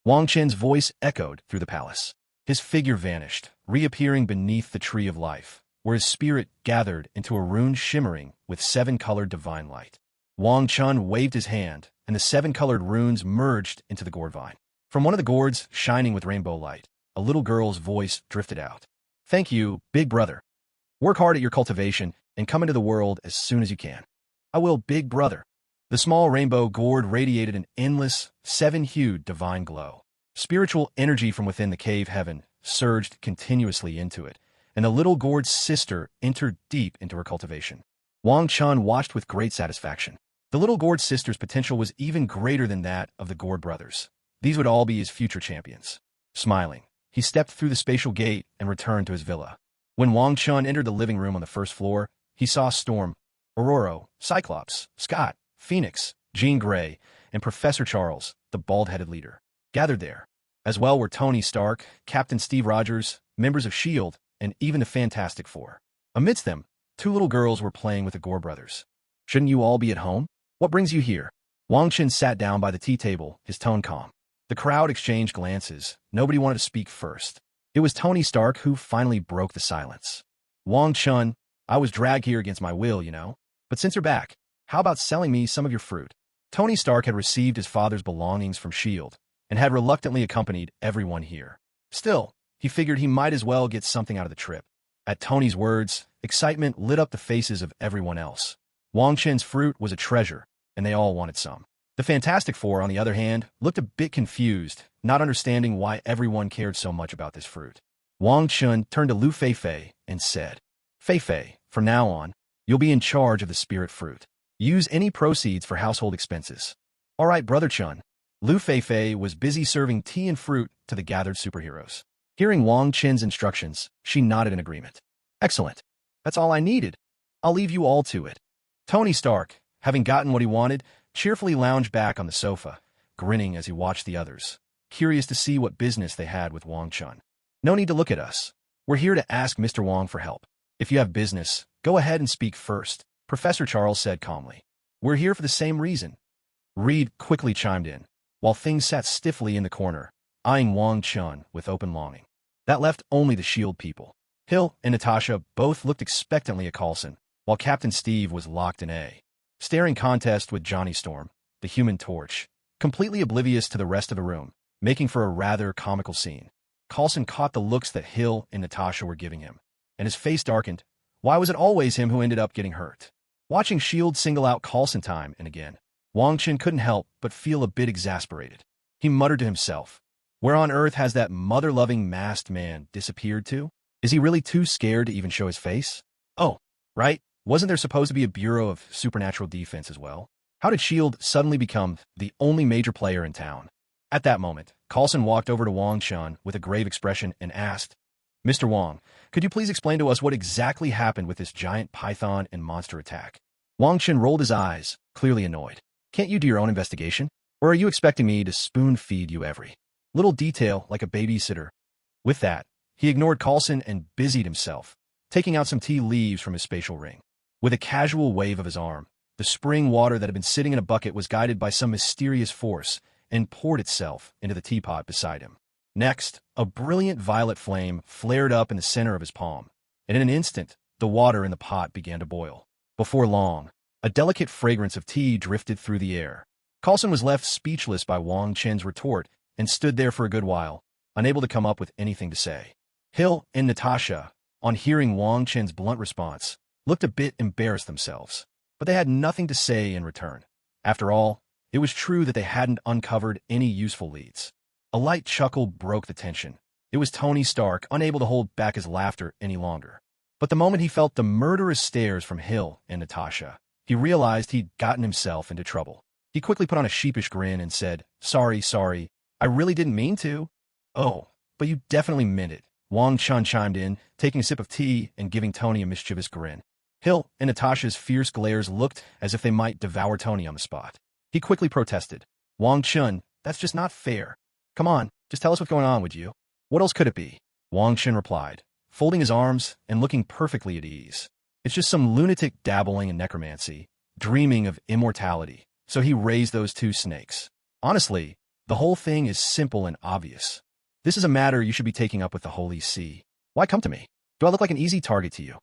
Wang Chen's voice echoed through the palace. His figure vanished, reappearing beneath the tree of life, where his spirit gathered into a rune shimmering with 7-colored divine light. Wang Chun waved his hand, and the 7-colored runes merged into the gourd vine. From one of the gourds shining with rainbow light, a little girl's voice drifted out. Thank you, big brother. Work hard at your cultivation and come into the world as soon as you can. I will, big brother. The small rainbow gourd radiated an endless, seven-hued divine glow. Spiritual energy from within the cave heaven surged continuously into it, and the little gourd's sister entered deep into her cultivation. Wong Chun watched with great satisfaction. The little gourd sister's potential was even greater than that of the gourd brothers. These would all be his future champions. Smiling, he stepped through the spatial gate and returned to his villa. When Wong Chun entered the living room on the first floor, he saw Storm, Aurora, Cyclops, Scott, Phoenix, Jean Grey, and Professor Charles, the bald-headed leader, gathered there. As well were Tony Stark, Captain Steve Rogers, members of S.H.I.E.L.D., and even the Fantastic Four. Amidst them, two little girls were playing with the Gore brothers. Shouldn't you all be at home? What brings you here? Wang Chen sat down by the tea table, his tone calm. The crowd exchanged glances. Nobody wanted to speak first. It was Tony Stark who finally broke the silence. Wang Chun, I was dragged here against my will, you know. But since you're back, how about selling me some of your fruit? Tony Stark had received his father's belongings from S.H.I.E.L.D. and had reluctantly accompanied everyone here. Still, he figured he might as well get something out of the trip. At Tony's words, excitement lit up the faces of everyone else. Wang Chen's fruit was a treasure, and they all wanted some. The Fantastic Four, on the other hand, looked a bit confused, not understanding why everyone cared so much about this fruit. Wang Chun turned to Lu Feifei and said, Feifei, from now on, you'll be in charge of the spirit fruit. Use any proceeds for household expenses. All right, Brother Chun. Lu Feifei was busy serving tea and fruit to the gathered superheroes. Hearing Wang Chen's instructions, she nodded in agreement. Excellent. That's all I needed. I'll leave you all to it. Tony Stark, having gotten what he wanted, cheerfully lounged back on the sofa, grinning as he watched the others, curious to see what business they had with Wang Chun. No need to look at us. We're here to ask Mr. Wong for help. If you have business, go ahead and speak first, Professor Charles said calmly. We're here for the same reason. Reed quickly chimed in, while things sat stiffly in the corner, eyeing Wang Chun with open longing. That left only the S.H.I.E.L.D. people. Hill and Natasha both looked expectantly at Coulson, while Captain Steve was locked in a staring contest with Johnny Storm, the Human Torch, completely oblivious to the rest of the room, making for a rather comical scene. Coulson caught the looks that Hill and Natasha were giving him, and his face darkened. Why was it always him who ended up getting hurt? Watching S.H.I.E.L.D. single out Coulson time and again, Wang Chen couldn't help but feel a bit exasperated. He muttered to himself, where on earth has that mother-loving masked man disappeared to? Is he really too scared to even show his face? Oh, right, wasn't there supposed to be a Bureau of Supernatural Defense as well? How did S.H.I.E.L.D. suddenly become the only major player in town? At that moment, Coulson walked over to Wang Chun with a grave expression and asked, Mr. Wong, could you please explain to us what exactly happened with this giant python and monster attack? Wang Chun rolled his eyes, clearly annoyed. Can't you do your own investigation? Or are you expecting me to spoon-feed you every little detail like a babysitter? With that, he ignored Coulson and busied himself, taking out some tea leaves from his spatial ring. With a casual wave of his arm, the spring water that had been sitting in a bucket was guided by some mysterious force and poured itself into the teapot beside him. Next, a brilliant violet flame flared up in the center of his palm, and in an instant, the water in the pot began to boil. Before long, a delicate fragrance of tea drifted through the air. Coulson was left speechless by Wang Chen's retort and stood there for a good while, unable to come up with anything to say. Hill and Natasha, on hearing Wang Chen's blunt response, looked a bit embarrassed themselves, but they had nothing to say in return. After all, it was true that they hadn't uncovered any useful leads. A light chuckle broke the tension. It was Tony Stark, unable to hold back his laughter any longer. But the moment he felt the murderous stares from Hill and Natasha, he realized he'd gotten himself into trouble. He quickly put on a sheepish grin and said, Sorry, I really didn't mean to. Oh, but you definitely meant it. Wang Chun chimed in, taking a sip of tea and giving Tony a mischievous grin. Hill and Natasha's fierce glares looked as if they might devour Tony on the spot. He quickly protested. Wang Chun, that's just not fair. Come on, just tell us what's going on, would you? What else could it be? Wang Chen replied, folding his arms and looking perfectly at ease. It's just some lunatic dabbling in necromancy, dreaming of immortality, so he raised those two snakes. Honestly, the whole thing is simple and obvious. This is a matter you should be taking up with the Holy See. Why come to me? Do I look like an easy target to you?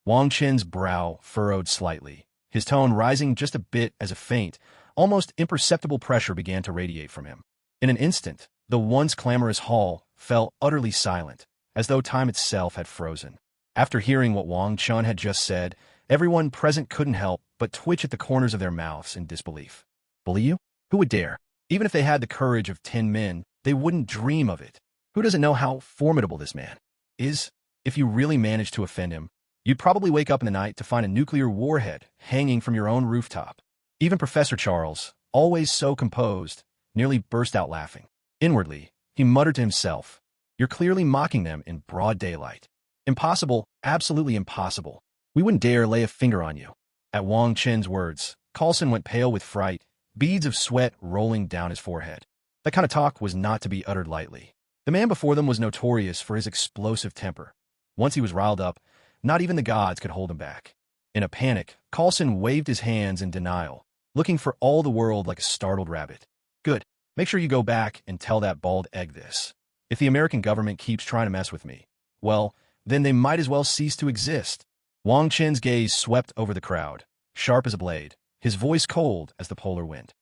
Wang Chen's brow furrowed slightly, his tone rising just a bit as a faint, almost imperceptible pressure began to radiate from him. In an instant, The once clamorous hall fell utterly silent, as though time itself had frozen. After hearing what Wong Chun had just said, everyone present couldn't help but twitch at the corners of their mouths in disbelief. Bully you? Who would dare? Even if they had the courage of 10 men, they wouldn't dream of it. Who doesn't know how formidable this man is? If you really managed to offend him, you'd probably wake up in the night to find a nuclear warhead hanging from your own rooftop. Even Professor Charles, always so composed, nearly burst out laughing. Inwardly, he muttered to himself, "You're clearly mocking them in broad daylight. Impossible, absolutely impossible. We wouldn't dare lay a finger on you." At Wang Chen's words, Coulson went pale with fright, beads of sweat rolling down his forehead. That kind of talk was not to be uttered lightly. The man before them was notorious for his explosive temper. Once he was riled up, not even the gods could hold him back. In a panic, Coulson waved his hands in denial, looking for all the world like a startled rabbit. "Good. Make sure you go back and tell that bald egg this. If the American government keeps trying to mess with me, well, then they might as well cease to exist." Wang Chen's gaze swept over the crowd, sharp as a blade, his voice cold as the polar wind.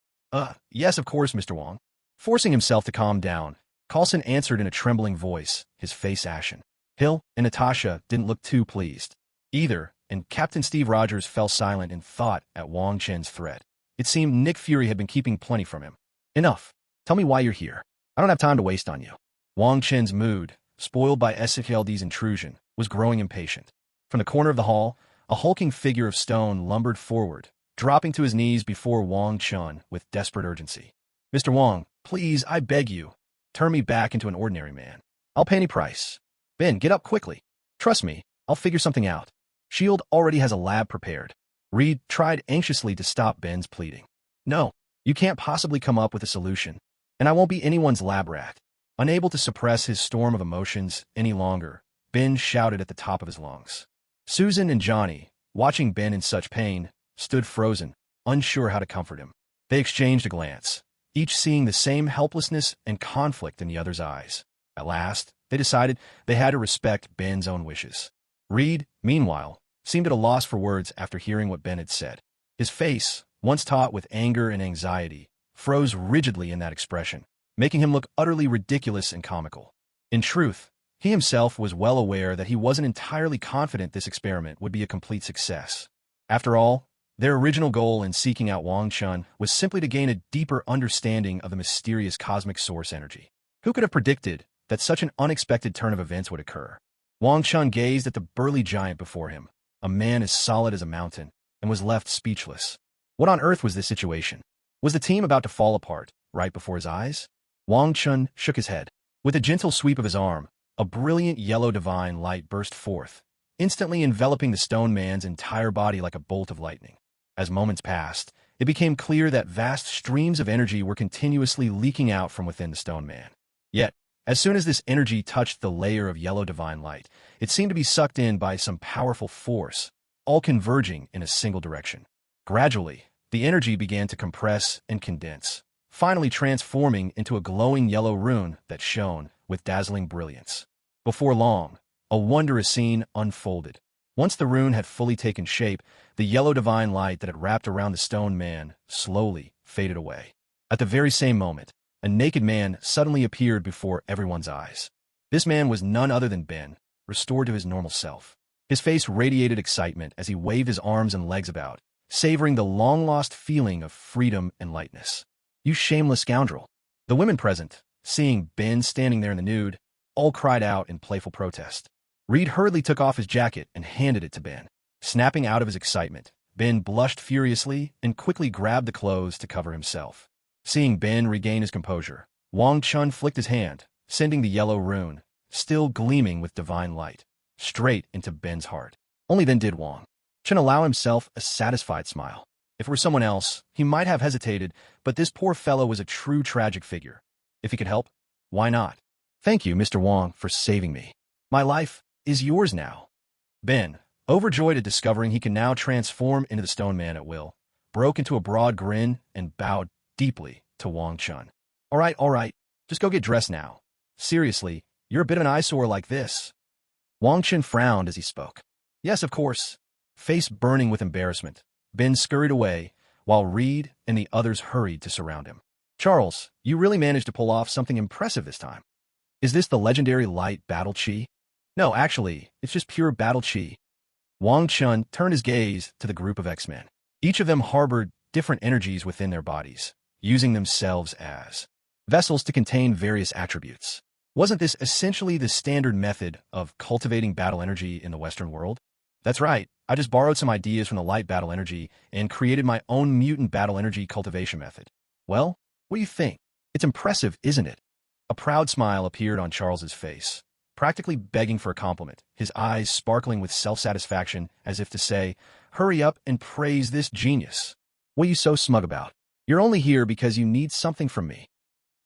Yes, of course, Mr. Wang." Forcing himself to calm down, Coulson answered in a trembling voice, his face ashen. Hill and Natasha didn't look too pleased either, and Captain Steve Rogers fell silent in thought at Wang Chen's threat. It seemed Nick Fury had been keeping plenty from him. "Enough. Tell me why you're here. I don't have time to waste on you." Wang Chen's mood, spoiled by SFLD's intrusion, was growing impatient. From the corner of the hall, a hulking figure of stone lumbered forward, dropping to his knees before Wang Chun with desperate urgency. "Mr. Wang, please, I beg you, turn me back into an ordinary man. I'll pay any price. Ben, get up quickly. Trust me, I'll figure something out. S.H.I.E.L.D. already has a lab prepared." Reed tried anxiously to stop Ben's pleading. "No, you can't possibly come up with a solution, and I won't be anyone's lab rat." Unable to suppress his storm of emotions any longer, Ben shouted at the top of his lungs. Susan and Johnny, watching Ben in such pain, stood frozen, unsure how to comfort him. They exchanged a glance, each seeing the same helplessness and conflict in the other's eyes. At last, they decided they had to respect Ben's own wishes. Reed, meanwhile, seemed at a loss for words after hearing what Ben had said. His face, once taut with anger and anxiety, froze rigidly in that expression, making him look utterly ridiculous and comical. In truth, he himself was well aware that he wasn't entirely confident this experiment would be a complete success. After all, their original goal in seeking out Wang Chun was simply to gain a deeper understanding of the mysterious cosmic source energy. Who could have predicted that such an unexpected turn of events would occur? Wang Chun gazed at the burly giant before him, a man as solid as a mountain, and was left speechless. What on earth was this situation? Was the team about to fall apart right before his eyes? Wang Chun shook his head. With a gentle sweep of his arm, a brilliant yellow divine light burst forth, instantly enveloping the stone man's entire body like a bolt of lightning. As moments passed, it became clear that vast streams of energy were continuously leaking out from within the stone man. Yet, as soon as this energy touched the layer of yellow divine light, it seemed to be sucked in by some powerful force, all converging in a single direction. Gradually, the energy began to compress and condense, finally transforming into a glowing yellow rune that shone with dazzling brilliance. Before long, a wondrous scene unfolded. Once the rune had fully taken shape, the yellow divine light that had wrapped around the stone man slowly faded away. At the very same moment, a naked man suddenly appeared before everyone's eyes. This man was none other than Ben, restored to his normal self. His face radiated excitement as he waved his arms and legs about, savoring the long-lost feeling of freedom and lightness. "You shameless scoundrel." The women present, seeing Ben standing there in the nude, all cried out in playful protest. Reed hurriedly took off his jacket and handed it to Ben. Snapping out of his excitement, Ben blushed furiously and quickly grabbed the clothes to cover himself. Seeing Ben regain his composure, Wang Chun flicked his hand, sending the yellow rune, still gleaming with divine light, straight into Ben's heart. Only then did Wang Chun allow himself a satisfied smile. If it were someone else, he might have hesitated, but this poor fellow was a true tragic figure. If he could help, why not? "Thank you, Mr. Wang, for saving me. My life is yours now." Ben, overjoyed at discovering he could now transform into the stone man at will, broke into a broad grin and bowed deeply to Wang Chun. All right, just go get dressed now. Seriously, you're a bit of an eyesore like this." Wang Chun frowned as he spoke. "Yes, of course." Face burning with embarrassment, Ben scurried away, while Reed and the others hurried to surround him. Charles, you really managed to pull off something impressive this time. Is this the legendary light battle chi? No, actually, it's just pure battle chi. Wong Chun turned his gaze to the group of X-Men. Each of them harbored different energies within their bodies, using themselves as vessels to contain various attributes. Wasn't this essentially the standard method of cultivating battle energy in the Western world? That's right, I just borrowed some ideas from the light battle energy and created my own mutant battle energy cultivation method. Well, what do you think? It's impressive, isn't it? A proud smile appeared on Charles's face, practically begging for a compliment, his eyes sparkling with self-satisfaction as if to say, hurry up and praise this genius. What are you so smug about? You're only here because you need something from me.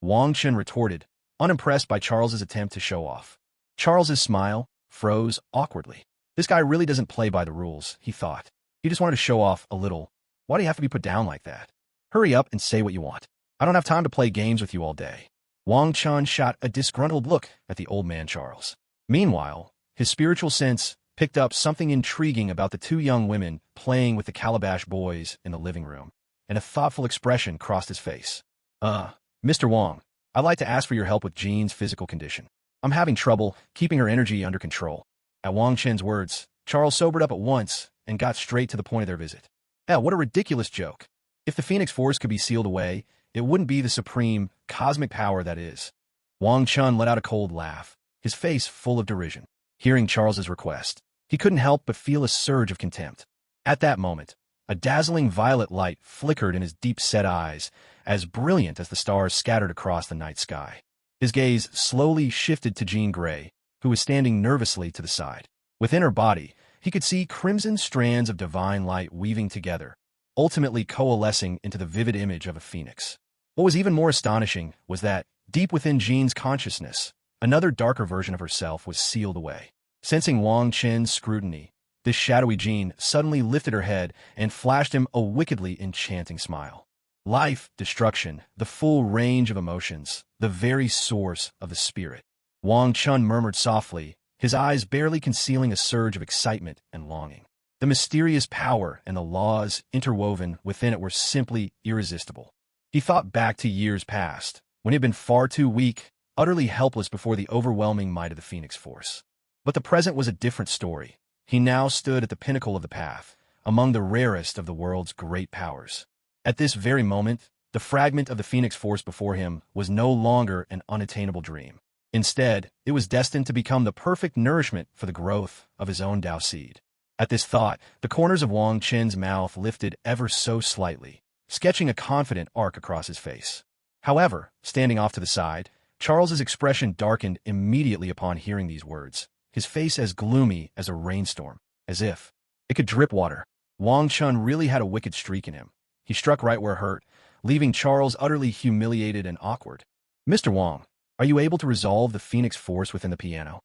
Wang Chen retorted, unimpressed by Charles's attempt to show off. Charles's smile froze awkwardly. This guy really doesn't play by the rules, he thought. He just wanted to show off a little. Why do you have to be put down like that? Hurry up and say what you want. I don't have time to play games with you all day. Wang Chen shot a disgruntled look at the old man Charles. Meanwhile, his spiritual sense picked up something intriguing about the two young women playing with the Calabash boys in the living room, and a thoughtful expression crossed his face. Mr. Wong, I'd like to ask for your help with Jean's physical condition. I'm having trouble keeping her energy under control. At Wang Chen's words, Charles sobered up at once and got straight to the point of their visit. What a ridiculous joke. If the Phoenix Force could be sealed away, it wouldn't be the supreme, cosmic power that is. Wang Chun let out a cold laugh, his face full of derision. Hearing Charles's request, he couldn't help but feel a surge of contempt. At that moment, a dazzling violet light flickered in his deep-set eyes, as brilliant as the stars scattered across the night sky. His gaze slowly shifted to Jean Grey, who was standing nervously to the side. Within her body, he could see crimson strands of divine light weaving together, ultimately coalescing into the vivid image of a phoenix. What was even more astonishing was that, deep within Jean's consciousness, another darker version of herself was sealed away. Sensing Wang Chen's scrutiny, this shadowy Jean suddenly lifted her head and flashed him a wickedly enchanting smile. Life, destruction, the full range of emotions, the very source of the spirit. Wang Chun murmured softly, his eyes barely concealing a surge of excitement and longing. The mysterious power and the laws interwoven within it were simply irresistible. He thought back to years past, when he had been far too weak, utterly helpless before the overwhelming might of the Phoenix Force. But the present was a different story. He now stood at the pinnacle of the path, among the rarest of the world's great powers. At this very moment, the fragment of the Phoenix Force before him was no longer an unattainable dream. Instead, it was destined to become the perfect nourishment for the growth of his own Tao seed. At this thought, the corners of Wang Chen's mouth lifted ever so slightly, sketching a confident arc across his face. However, standing off to the side, Charles's expression darkened immediately upon hearing these words, his face as gloomy as a rainstorm, as if it could drip water. Wang Chun really had a wicked streak in him. He struck right where it hurt, leaving Charles utterly humiliated and awkward. Mr. Wong, are you able to resolve the Phoenix Force within the piano?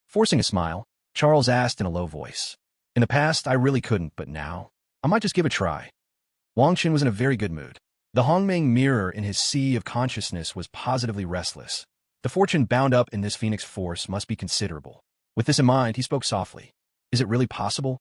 Forcing a smile, Charles asked in a low voice. In the past, I really couldn't, but now, I might just give it a try. Wang Chen was in a very good mood. The Hong Mang mirror in his sea of consciousness was positively restless. The fortune bound up in this Phoenix Force must be considerable. With this in mind, he spoke softly. Is it really possible?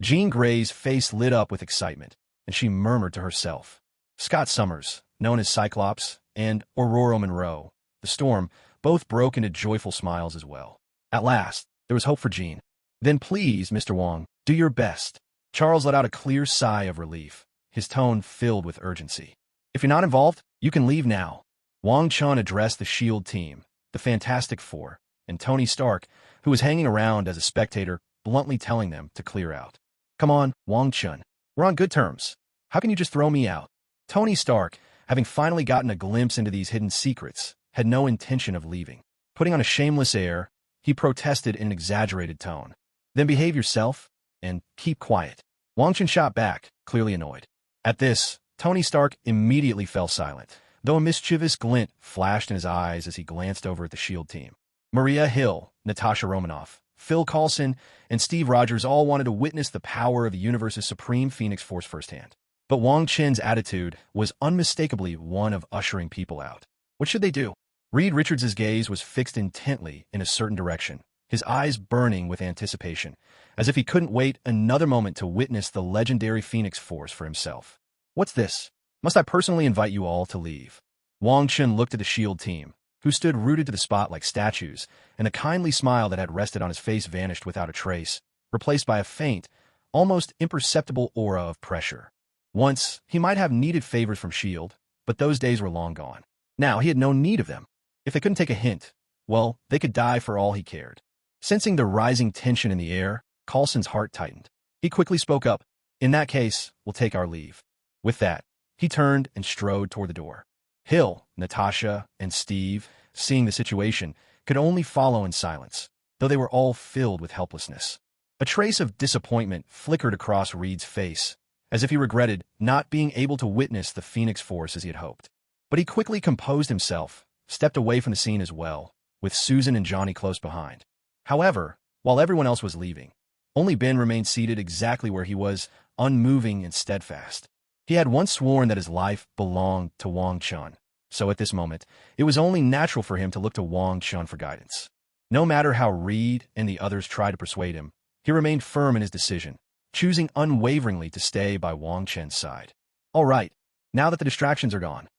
Jean Grey's face lit up with excitement, and she murmured to herself. Scott Summers, known as Cyclops, and Aurora Monroe, the Storm, both broke into joyful smiles as well. At last, there was hope for Jean. Then please, Mr. Wong, do your best. Charles let out a clear sigh of relief, his tone filled with urgency. If you're not involved, you can leave now. Wang Chun addressed the S.H.I.E.L.D. team, the Fantastic Four, and Tony Stark, who was hanging around as a spectator, bluntly telling them to clear out. Come on, Wang Chun. We're on good terms. How can you just throw me out? Tony Stark, having finally gotten a glimpse into these hidden secrets, had no intention of leaving. Putting on a shameless air, he protested in an exaggerated tone. Then behave yourself, and keep quiet. Wang Chun shot back, clearly annoyed. At this, Tony Stark immediately fell silent, though a mischievous glint flashed in his eyes as he glanced over at the S.H.I.E.L.D. team. Maria Hill, Natasha Romanoff, Phil Coulson, and Steve Rogers all wanted to witness the power of the universe's supreme Phoenix Force firsthand. But Wang Chen's attitude was unmistakably one of ushering people out. What should they do? Reed Richards' gaze was fixed intently in a certain direction, his eyes burning with anticipation, as if he couldn't wait another moment to witness the legendary Phoenix Force for himself. What's this? Must I personally invite you all to leave? Wang Chen looked at the shield team, who stood rooted to the spot like statues, and the kindly smile that had rested on his face vanished without a trace, replaced by a faint, almost imperceptible aura of pressure. Once, he might have needed favors from shield, but those days were long gone. Now he had no need of them. If they couldn't take a hint, well, they could die for all he cared. Sensing the rising tension in the air, Coulson's heart tightened. He quickly spoke up. In that case, we'll take our leave. With that, he turned and strode toward the door. Hill, Natasha, and Steve, seeing the situation, could only follow in silence, though they were all filled with helplessness. A trace of disappointment flickered across Reed's face, as if he regretted not being able to witness the Phoenix Force as he had hoped. But he quickly composed himself, stepped away from the scene as well, with Susan and Johnny close behind. However, while everyone else was leaving, only Ben remained seated exactly where he was, unmoving and steadfast. He had once sworn that his life belonged to Wong Chun, so at this moment, it was only natural for him to look to Wong Chun for guidance. No matter how Reed and the others tried to persuade him, he remained firm in his decision, choosing unwaveringly to stay by Wong Chen's side. All right, now that the distractions are gone,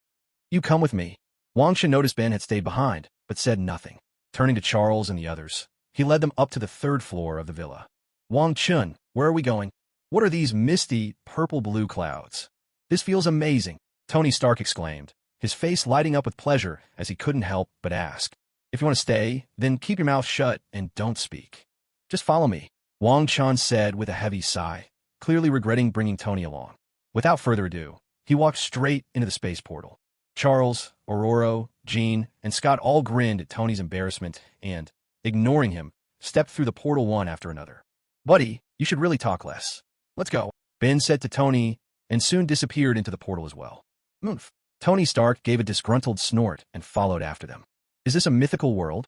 you come with me. Wong Chen noticed Ben had stayed behind, but said nothing. Turning to Charles and the others, he led them up to the third floor of the villa. Wong Chun, where are we going? What are these misty, purple-blue clouds? This feels amazing, Tony Stark exclaimed, his face lighting up with pleasure as he couldn't help but ask. If you want to stay, then keep your mouth shut and don't speak. Just follow me, Wong Chun said with a heavy sigh, clearly regretting bringing Tony along. Without further ado, he walked straight into the space portal. Charles, Aurora, Jean, and Scott all grinned at Tony's embarrassment and, ignoring him, stepped through the portal one after another. Buddy, you should really talk less. Let's go, Ben said to Tony, and soon disappeared into the portal as well. Moof. Tony Stark gave a disgruntled snort and followed after them. Is this a mythical world?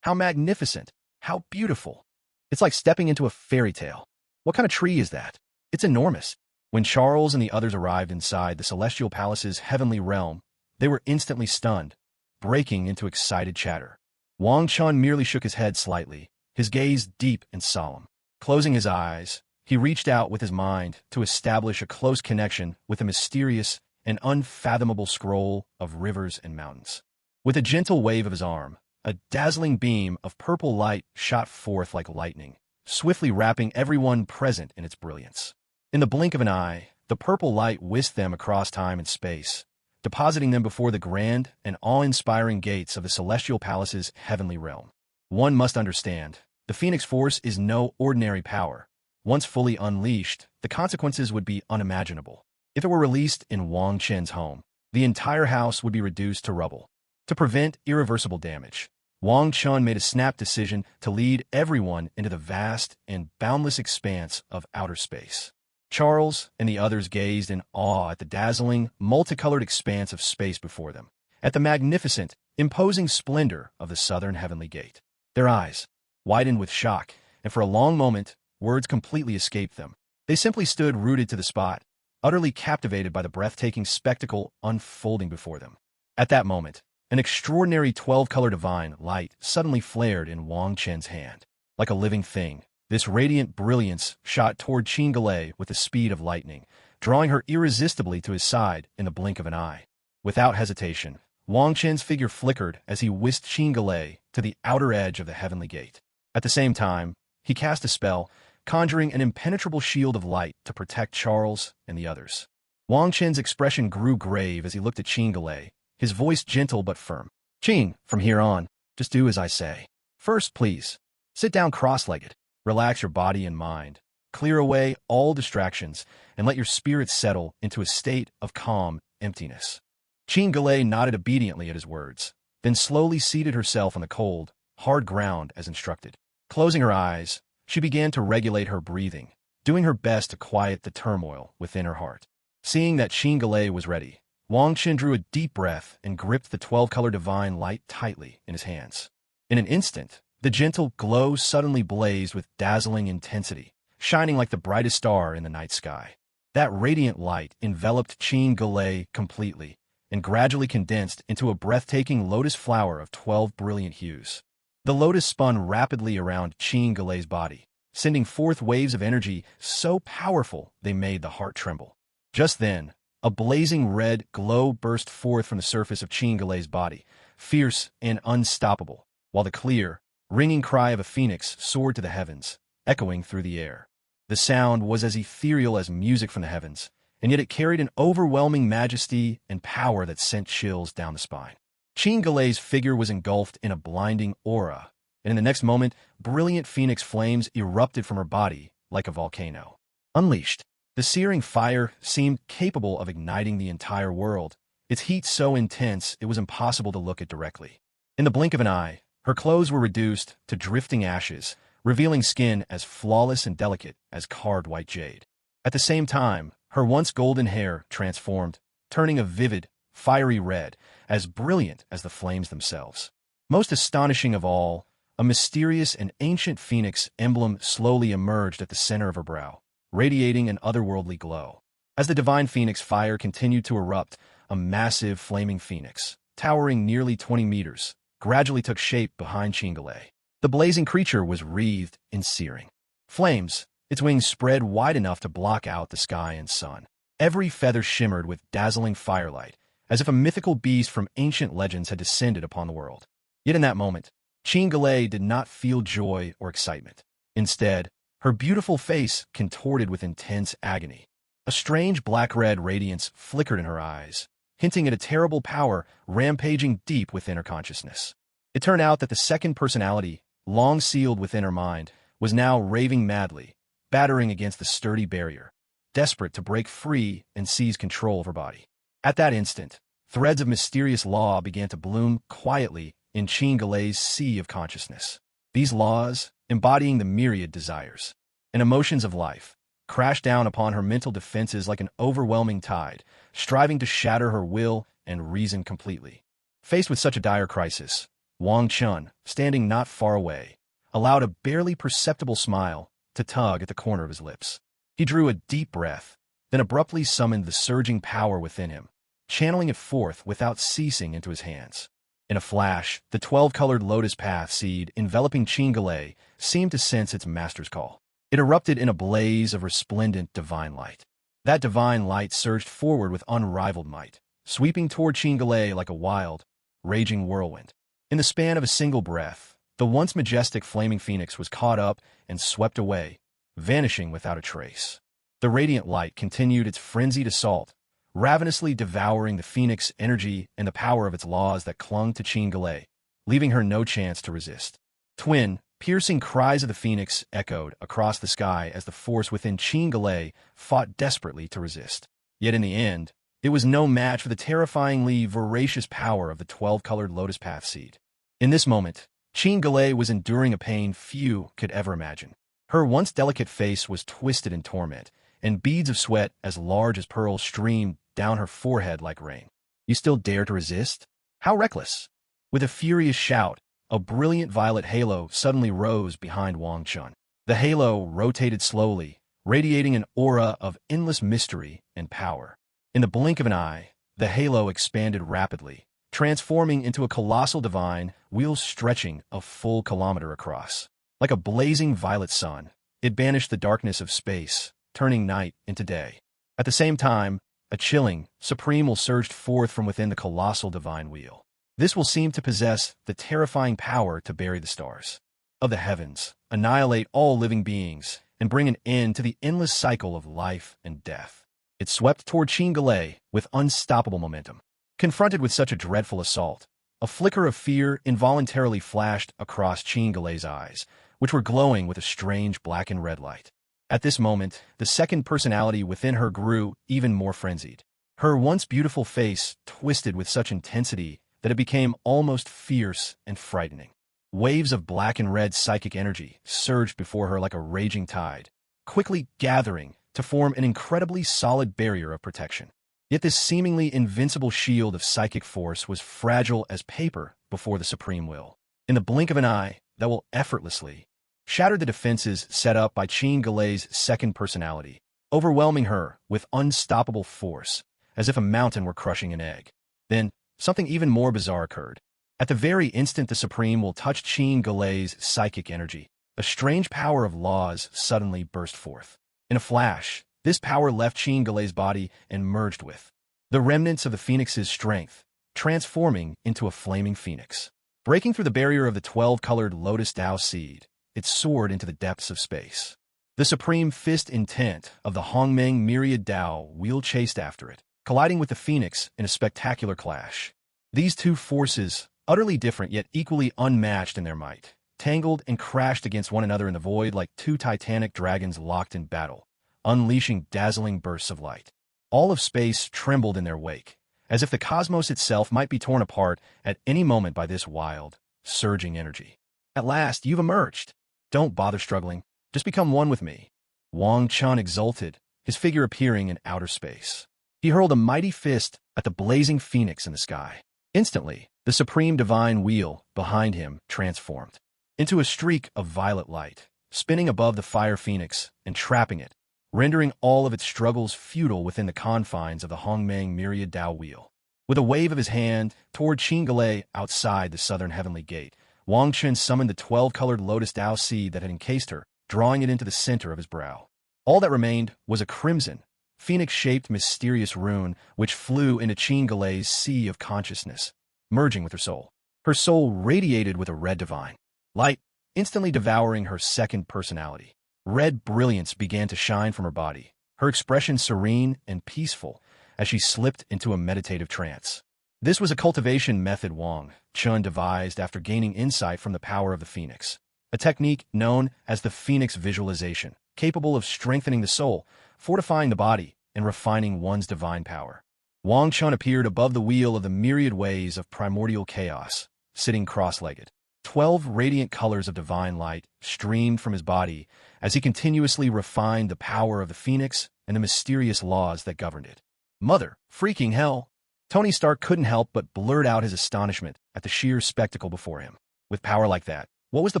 How magnificent! How beautiful! It's like stepping into a fairy tale. What kind of tree is that? It's enormous. When Charles and the others arrived inside the Celestial Palace's heavenly realm, they were instantly stunned, breaking into excited chatter. Wong Chun merely shook his head slightly, his gaze deep and solemn. Closing his eyes, he reached out with his mind to establish a close connection with the mysterious and unfathomable scroll of rivers and mountains. With a gentle wave of his arm, a dazzling beam of purple light shot forth like lightning, swiftly wrapping everyone present in its brilliance. In the blink of an eye, the purple light whisked them across time and space, depositing them before the grand and awe-inspiring gates of the Celestial Palace's heavenly realm. One must understand, the Phoenix Force is no ordinary power. Once fully unleashed, the consequences would be unimaginable. If it were released in Wang Chen's home, the entire house would be reduced to rubble. To prevent irreversible damage, Wang Chun made a snap decision to lead everyone into the vast and boundless expanse of outer space. Charles and the others gazed in awe at the dazzling, multicolored expanse of space before them, at the magnificent, imposing splendor of the southern heavenly gate. Their eyes widened with shock, and for a long moment, words completely escaped them. They simply stood rooted to the spot, utterly captivated by the breathtaking spectacle unfolding before them. At that moment, an extraordinary 12-color divine light suddenly flared in Wang Chen's hand. Like a living thing, this radiant brilliance shot toward Qin Galei with the speed of lightning, drawing her irresistibly to his side in the blink of an eye. Without hesitation, Wang Chen's figure flickered as he whisked Qin Galei to the outer edge of the heavenly gate. At the same time, he cast a spell, conjuring an impenetrable shield of light to protect Charles and the others. Wang Chen's expression grew grave as he looked at Qin Galei, his voice gentle but firm. Qin, from here on, just do as I say. First, please, sit down cross-legged, relax your body and mind, clear away all distractions, and let your spirit settle into a state of calm emptiness. Qin Galei nodded obediently at his words, then slowly seated herself on the cold, hard ground as instructed. Closing her eyes, she began to regulate her breathing, doing her best to quiet the turmoil within her heart. Seeing that Qin Galei was ready, Wang Chen drew a deep breath and gripped the 12-color divine light tightly in his hands. In an instant, the gentle glow suddenly blazed with dazzling intensity, shining like the brightest star in the night sky. That radiant light enveloped Qin Galei completely and gradually condensed into a breathtaking lotus flower of 12 brilliant hues. The lotus spun rapidly around Qin Galei's body, sending forth waves of energy so powerful they made the heart tremble. Just then, A blazing red glow burst forth from the surface of Qingalei's body, fierce and unstoppable, while the clear, ringing cry of a phoenix soared to the heavens, echoing through the air. The sound was as ethereal as music from the heavens, and yet it carried an overwhelming majesty and power that sent chills down the spine. Qingalei's figure was engulfed in a blinding aura, and in the next moment, brilliant phoenix flames erupted from her body like a volcano. Unleashed, the searing fire seemed capable of igniting the entire world, its heat so intense it was impossible to look at directly. In the blink of an eye, her clothes were reduced to drifting ashes, revealing skin as flawless and delicate as carved white jade. At the same time, her once golden hair transformed, turning a vivid, fiery red, as brilliant as the flames themselves. Most astonishing of all, a mysterious and ancient phoenix emblem slowly emerged at the center of her brow, radiating an otherworldly glow. As the divine phoenix fire continued to erupt, a massive flaming phoenix, towering nearly 20 meters, gradually took shape behind Qingalei. The blazing creature was wreathed in searing flames, its wings spread wide enough to block out the sky and sun. Every feather shimmered with dazzling firelight, as if a mythical beast from ancient legends had descended upon the world. Yet in that moment, Qingalei did not feel joy or excitement. Instead, her beautiful face contorted with intense agony. A strange black-red radiance flickered in her eyes, hinting at a terrible power rampaging deep within her consciousness. It turned out that the second personality, long sealed within her mind, was now raving madly, battering against the sturdy barrier, desperate to break free and seize control of her body. At that instant, threads of mysterious law began to bloom quietly in Qingalei's sea of consciousness. These laws, embodying the myriad desires and emotions of life, crashed down upon her mental defenses like an overwhelming tide, striving to shatter her will and reason completely. Faced with such a dire crisis, Wong Chun, standing not far away, allowed a barely perceptible smile to tug at the corner of his lips. He drew a deep breath, then abruptly summoned the surging power within him, channeling it forth without ceasing into his hands. In a flash, the 12-colored lotus path seed enveloping Qingalei seemed to sense its master's call. It erupted in a blaze of resplendent divine light. That divine light surged forward with unrivaled might, sweeping toward Qingalei like a wild, raging whirlwind. In the span of a single breath, the once majestic flaming phoenix was caught up and swept away, vanishing without a trace. The radiant light continued its frenzied assault, ravenously devouring the phoenix energy and the power of its laws that clung to Qingalei, leaving her no chance to resist. Twin, piercing cries of the phoenix echoed across the sky as the force within Qingalei fought desperately to resist. Yet in the end, it was no match for the terrifyingly voracious power of the 12-colored lotus path seed. In this moment, Qingalei was enduring a pain few could ever imagine. Her once delicate face was twisted in torment, and beads of sweat as large as pearls streamed down her forehead like rain. You still dare to resist? How reckless! With a furious shout, a brilliant violet halo suddenly rose behind Wang Chun. The halo rotated slowly, radiating an aura of endless mystery and power. In the blink of an eye, the halo expanded rapidly, transforming into a colossal divine, wheels stretching a full kilometer across. Like a blazing violet sun, it banished the darkness of space, turning night into day. At the same time, a chilling, supreme will surged forth from within the colossal divine wheel. This will seem to possess the terrifying power to bury the stars of the heavens, annihilate all living beings, and bring an end to the endless cycle of life and death. It swept toward Qingalei with unstoppable momentum. Confronted with such a dreadful assault, a flicker of fear involuntarily flashed across Qingalei's eyes, which were glowing with a strange black and red light. At this moment, the second personality within her grew even more frenzied. Her once beautiful face twisted with such intensity that it became almost fierce and frightening. Waves of black and red psychic energy surged before her like a raging tide, quickly gathering to form an incredibly solid barrier of protection. Yet this seemingly invincible shield of psychic force was fragile as paper before the supreme will. In the blink of an eye, that will effortlessly shatter the defenses set up by Qingalei's second personality, overwhelming her with unstoppable force, as if a mountain were crushing an egg. Then, something even more bizarre occurred. At the very instant the Supreme will touched Qingalei's psychic energy, a strange power of laws suddenly burst forth. In a flash, This power left Qin Galei's body and merged with the remnants of the phoenix's strength, transforming into a flaming phoenix. Breaking through the barrier of the 12-colored lotus Dao seed, it soared into the depths of space. The supreme fist intent of the Hong Mang myriad Dao wheel chased after it, colliding with the phoenix in a spectacular clash. These two forces, utterly different yet equally unmatched in their might, tangled and crashed against one another in the void like two titanic dragons locked in battle, unleashing dazzling bursts of light. All of space trembled in their wake, as if the cosmos itself might be torn apart at any moment by this wild, surging energy. At last, you've emerged. Don't bother struggling. Just become one with me. Wong Chun exulted, his figure appearing in outer space. He hurled a mighty fist at the blazing phoenix in the sky. Instantly, the supreme divine wheel behind him transformed into a streak of violet light, spinning above the fire phoenix and trapping it, rendering all of its struggles futile within the confines of the Hong Mang myriad Dao wheel. With a wave of his hand toward Qin Galei outside the southern heavenly gate, Wang Chen summoned the 12-colored lotus Dao seed that had encased her, drawing it into the center of his brow. All that remained was a crimson, phoenix-shaped mysterious rune which flew into Qin Galei's sea of consciousness, merging with her soul. Her soul radiated with a red divine light, instantly devouring her second personality. Red brilliance began to shine from her body, her expression serene and peaceful as she slipped into a meditative trance. This was a cultivation method Wang Chun devised after gaining insight from the power of the phoenix, a technique known as the phoenix visualization, capable of strengthening the soul, fortifying the body, and refining one's divine power. Wang Chun appeared above the wheel of the myriad ways of primordial chaos, sitting cross-legged. 12 radiant colors of divine light streamed from his body as he continuously refined the power of the phoenix and the mysterious laws that governed it. Mother, freaking hell! Tony Stark couldn't help but blurt out his astonishment at the sheer spectacle before him. With power like that, what was the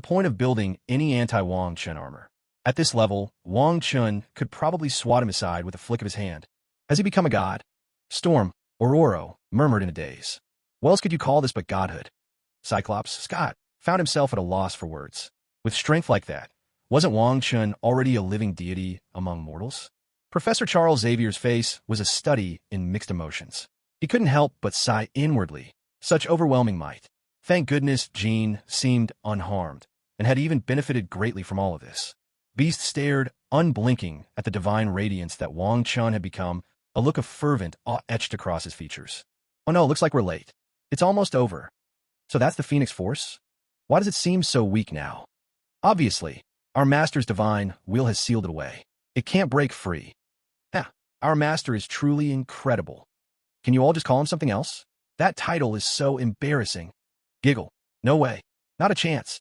point of building any anti-Wang Chun armor? At this level, Wang Chun could probably swat him aside with a flick of his hand. Has he become a god? Storm, Ororo, murmured in a daze. What else could you call this but godhood? Cyclops, Scott, found himself at a loss for words. With strength like that, wasn't Wang Chun already a living deity among mortals? Professor Charles Xavier's face was a study in mixed emotions. He couldn't help but sigh inwardly. Such overwhelming might. Thank goodness Jean seemed unharmed, and had even benefited greatly from all of this. Beast stared, unblinking, at the divine radiance that Wang Chun had become, a look of fervent awe etched across his features. Oh no, looks like we're late. It's almost over. So that's the Phoenix Force? Why does it seem so weak now? Obviously, our master's divine will has sealed it away. It can't break free. Our master is truly incredible. Can you all just call him something else? That title is so embarrassing. Giggle. No way. Not a chance.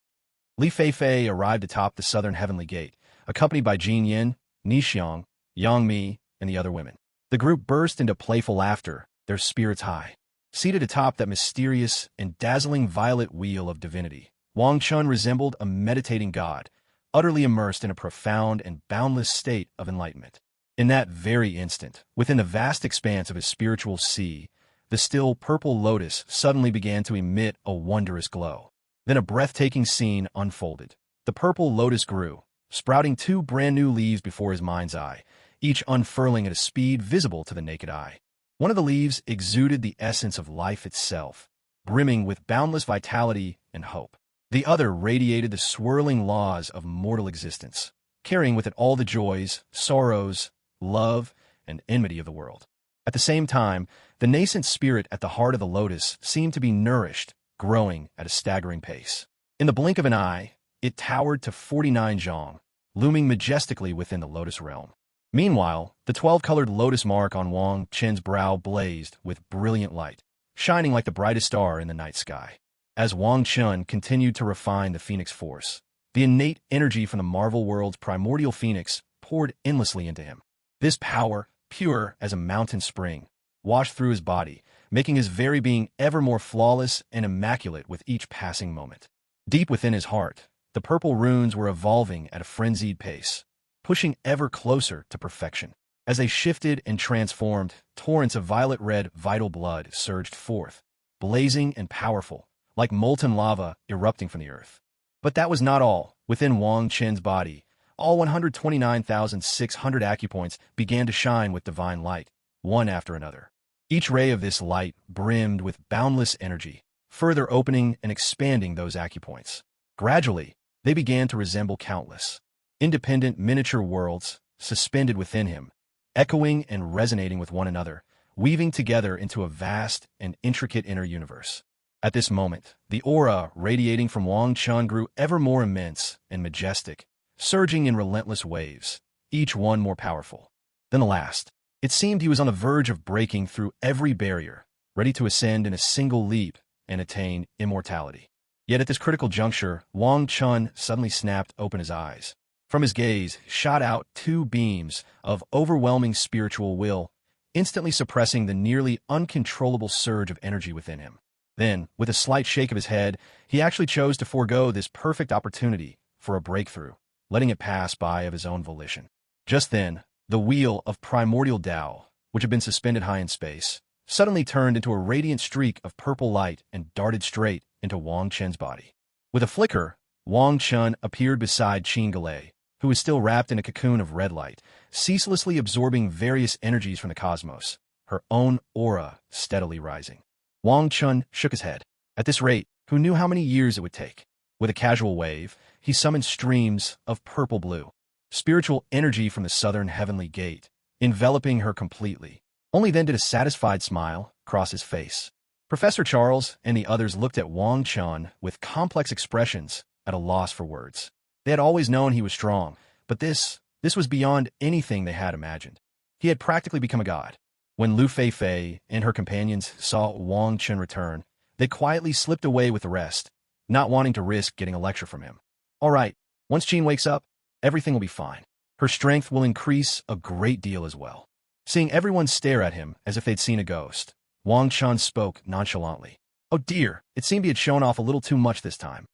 Li Fei arrived atop the southern heavenly gate, accompanied by Jin Yin, Ni Xiang, Yang Mi, and the other women. The group burst into playful laughter, their spirits high. Seated atop that mysterious and dazzling violet wheel of divinity, Wang Chun resembled a meditating god, utterly immersed in a profound and boundless state of enlightenment. In that very instant, within the vast expanse of his spiritual sea, the still purple lotus suddenly began to emit a wondrous glow. Then a breathtaking scene unfolded. The purple lotus grew, sprouting 2 brand new leaves before his mind's eye, each unfurling at a speed visible to the naked eye. One of the leaves exuded the essence of life itself, brimming with boundless vitality and hope. The other radiated the swirling laws of mortal existence, carrying with it all the joys, sorrows, love, and enmity of the world. At the same time, the nascent spirit at the heart of the lotus seemed to be nourished, growing at a staggering pace. In the blink of an eye, it towered to 49 zhong, looming majestically within the lotus realm. Meanwhile, the 12-colored lotus mark on Wang Chen's brow blazed with brilliant light, shining like the brightest star in the night sky. As Wang Chun continued to refine the Phoenix Force, the innate energy from the Marvel world's primordial phoenix poured endlessly into him. This power, pure as a mountain spring, washed through his body, making his very being ever more flawless and immaculate with each passing moment. Deep within his heart, the purple runes were evolving at a frenzied pace, pushing ever closer to perfection. As they shifted and transformed, torrents of violet-red vital blood surged forth, blazing and powerful, like molten lava erupting from the earth. But that was not all. Within Wang Chen's body, all 129,600 acupoints began to shine with divine light, one after another. Each ray of this light brimmed with boundless energy, further opening and expanding those acupoints. Gradually, they began to resemble countless, independent miniature worlds suspended within him, echoing and resonating with one another, weaving together into a vast and intricate inner universe. At this moment, the aura radiating from Wong Chun grew ever more immense and majestic, surging in relentless waves, each one more powerful than the last. It seemed he was on the verge of breaking through every barrier, ready to ascend in a single leap and attain immortality. Yet at this critical juncture, Wong Chun suddenly snapped open his eyes. From his gaze shot out two beams of overwhelming spiritual will, instantly suppressing the nearly uncontrollable surge of energy within him. Then, with a slight shake of his head, he actually chose to forego this perfect opportunity for a breakthrough, letting it pass by of his own volition. Just then, the wheel of primordial Tao, which had been suspended high in space, suddenly turned into a radiant streak of purple light and darted straight into Wang Chen's body. With a flicker, Wang Chun appeared beside Qin Galei, who was still wrapped in a cocoon of red light, ceaselessly absorbing various energies from the cosmos, her own aura steadily rising. Wang Chun shook his head. At this rate, who knew how many years it would take? With a casual wave, he summoned streams of purple-blue, spiritual energy from the southern heavenly gate, enveloping her completely. Only then did a satisfied smile cross his face. Professor Charles and the others looked at Wang Chun with complex expressions, at a loss for words. They had always known he was strong, but this was beyond anything they had imagined. He had practically become a god. When Lu Fei and her companions saw Wang Chun return, they quietly slipped away with the rest, not wanting to risk getting a lecture from him. All right, once Qin wakes up, everything will be fine. Her strength will increase a great deal as well. Seeing everyone stare at him as if they'd seen a ghost, Wang Chun spoke nonchalantly. Oh dear, it seemed he had shown off a little too much this time.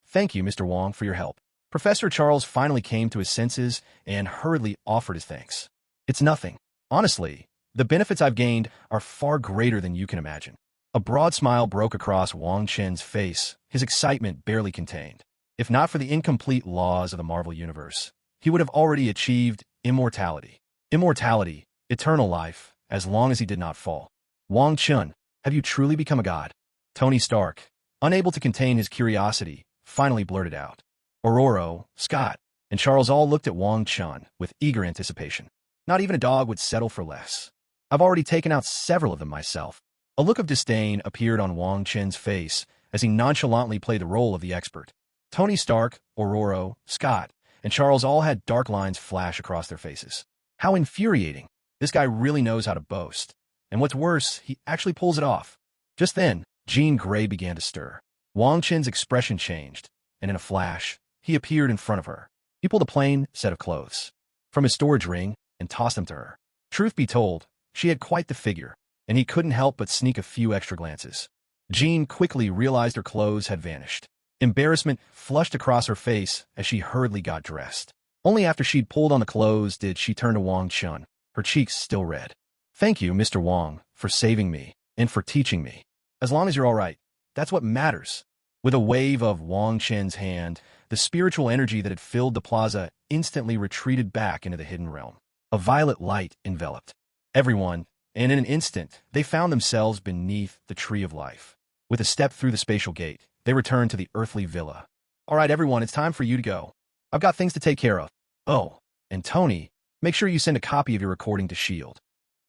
Thank you, Mr. Wong, for your help. Professor Charles finally came to his senses and hurriedly offered his thanks. It's nothing. Honestly, the benefits I've gained are far greater than you can imagine. A broad smile broke across Wang Chen's face, his excitement barely contained. If not for the incomplete laws of the Marvel Universe, he would have already achieved immortality. Immortality, eternal life, as long as he did not fall. Wang Chun, have you truly become a god? Tony Stark, unable to contain his curiosity, finally blurted out. Aurora, Scott, and Charles all looked at Wang Chun with eager anticipation. Not even a dog would settle for less. I've already taken out several of them myself. A look of disdain appeared on Wang Chen's face as he nonchalantly played the role of the expert. Tony Stark, Aurora, Scott, and Charles all had dark lines flash across their faces. How infuriating. This guy really knows how to boast. And what's worse, he actually pulls it off. Just then, Jean Grey began to stir. Wang Chen's expression changed, and in a flash, he appeared in front of her. He pulled a plain set of clothes from his storage ring and tossed them to her. Truth be told, she had quite the figure, and he couldn't help but sneak a few extra glances. Jean quickly realized her clothes had vanished. Embarrassment flushed across her face as she hurriedly got dressed. Only after she'd pulled on the clothes did she turn to Wang Chun, her cheeks still red. Thank you, Mr. Wong, for saving me and for teaching me. As long as you're all right, that's what matters. With a wave of Wang Chen's hand, the spiritual energy that had filled the plaza instantly retreated back into the hidden realm. A violet light enveloped everyone, and in an instant, they found themselves beneath the Tree of Life. With a step through the spatial gate, they returned to the earthly villa. All right, everyone, it's time for you to go. I've got things to take care of. Oh, and Tony, make sure you send a copy of your recording to S.H.I.E.L.D.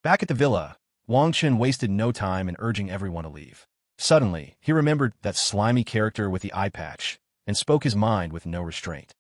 Back at the villa, Wang Chen wasted no time in urging everyone to leave. Suddenly, he remembered that slimy character with the eye patch and spoke his mind with no restraint.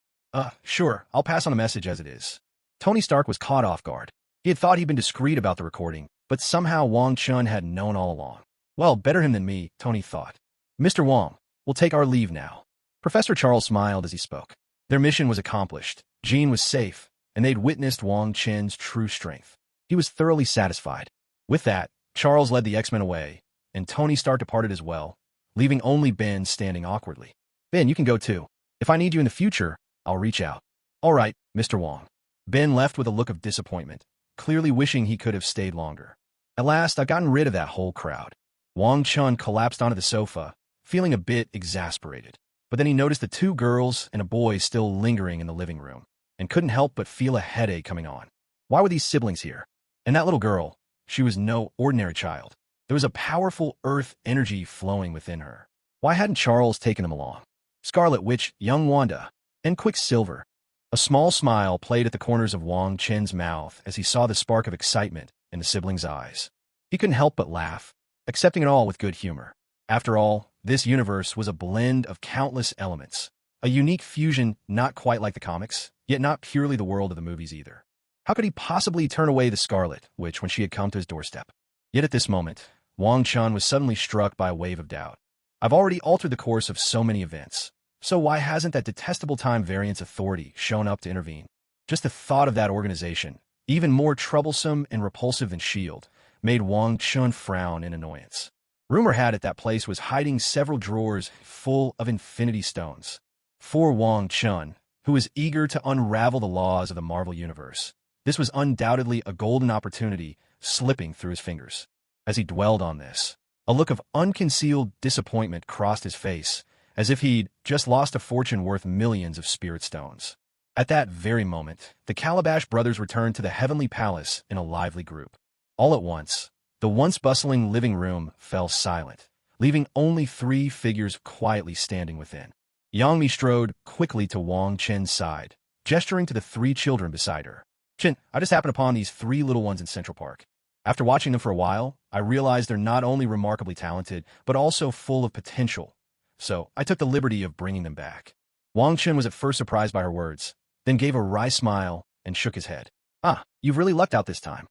Sure, I'll pass on a message as it is. Tony Stark was caught off guard. He had thought he'd been discreet about the recording, but somehow Wang Chun had known all along. Well, better him than me, Tony thought. Mr. Wong, we'll take our leave now. Professor Charles smiled as he spoke. Their mission was accomplished. Jean was safe, and they'd witnessed Wang Chen's true strength. He was thoroughly satisfied. With that, Charles led the X-Men away, and Tony Stark departed as well, leaving only Ben standing awkwardly. Ben, you can go too. If I need you in the future, I'll reach out. All right, Mr. Wong. Ben left with a look of disappointment, clearly wishing he could have stayed longer. At last, I've gotten rid of that whole crowd. Wang Chun collapsed onto the sofa, feeling a bit exasperated. But then he noticed the two girls and a boy still lingering in the living room. and couldn't help but feel a headache coming on. Why were these siblings here? And that little girl, she was no ordinary child. There was a powerful earth energy flowing within her. Why hadn't Charles taken them along? Scarlet Witch, young Wanda, and Quicksilver. A small smile played at the corners of Wang Chen's mouth as he saw the spark of excitement in the siblings' eyes. He couldn't help but laugh, accepting it all with good humor. After all, this universe was a blend of countless elements, a unique fusion not quite like the comics, yet not purely the world of the movies either. How could he possibly turn away the Scarlet Witch when she had come to his doorstep? Yet at this moment, Wong Chun was suddenly struck by a wave of doubt. I've already altered the course of so many events, so why hasn't that detestable time variance authority shown up to intervene? Just the thought of that organization, even more troublesome and repulsive than S.H.I.E.L.D., made Wong Chun frown in annoyance. Rumor had it that place was hiding several drawers full of infinity stones. For Wong Chun, who was eager to unravel the laws of the Marvel Universe, this was undoubtedly a golden opportunity slipping through his fingers. As he dwelled on this, a look of unconcealed disappointment crossed his face, as if he'd just lost a fortune worth millions of spirit stones. At that very moment, the Calabash brothers returned to the Heavenly Palace in a lively group. All at once, the once bustling living room fell silent, leaving only 3 figures quietly standing within. Yang Mi strode quickly to Wang Chen's side, gesturing to the 3 children beside her. Chen, I just happened upon these 3 little ones in Central Park. After watching them for a while, I realized they're not only remarkably talented, but also full of potential. So I took the liberty of bringing them back. Wang Chen was at first surprised by her words, then gave a wry smile and shook his head. Ah, you've really lucked out this time.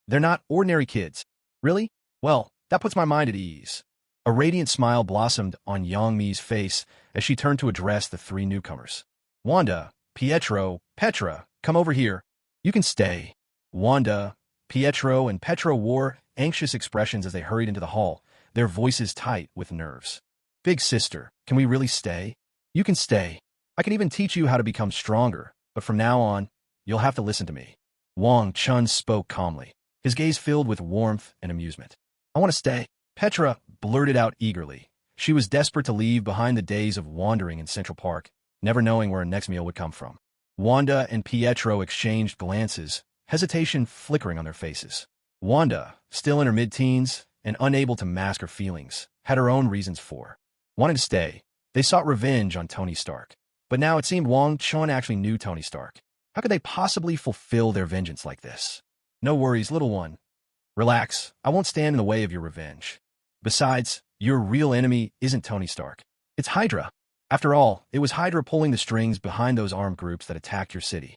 They're not ordinary kids. Really? Well, that puts my mind at ease. A radiant smile blossomed on Yang Mi's face as she turned to address the 3 newcomers. Wanda, Pietro, Petra, come over here. You can stay. Wanda, Pietro, and Petra wore anxious expressions as they hurried into the hall, their voices tight with nerves. Big sister, can we really stay? You can stay. I can even teach you how to become stronger, but from now on, you'll have to listen to me. Wang Chun spoke calmly, his gaze filled with warmth and amusement. I want to stay. Petra blurted out eagerly. She was desperate to leave behind the days of wandering in Central Park, never knowing where her next meal would come from. Wanda and Pietro exchanged glances, hesitation flickering on their faces. Wanda, still in her mid-teens and unable to mask her feelings, had her own reasons for wanting to stay. They sought revenge on Tony Stark. But now it seemed Wang Chun actually knew Tony Stark. How could they possibly fulfill their vengeance like this? No worries, little one. Relax, I won't stand in the way of your revenge. Besides, your real enemy isn't Tony Stark. It's Hydra. After all, it was Hydra pulling the strings behind those armed groups that attacked your city.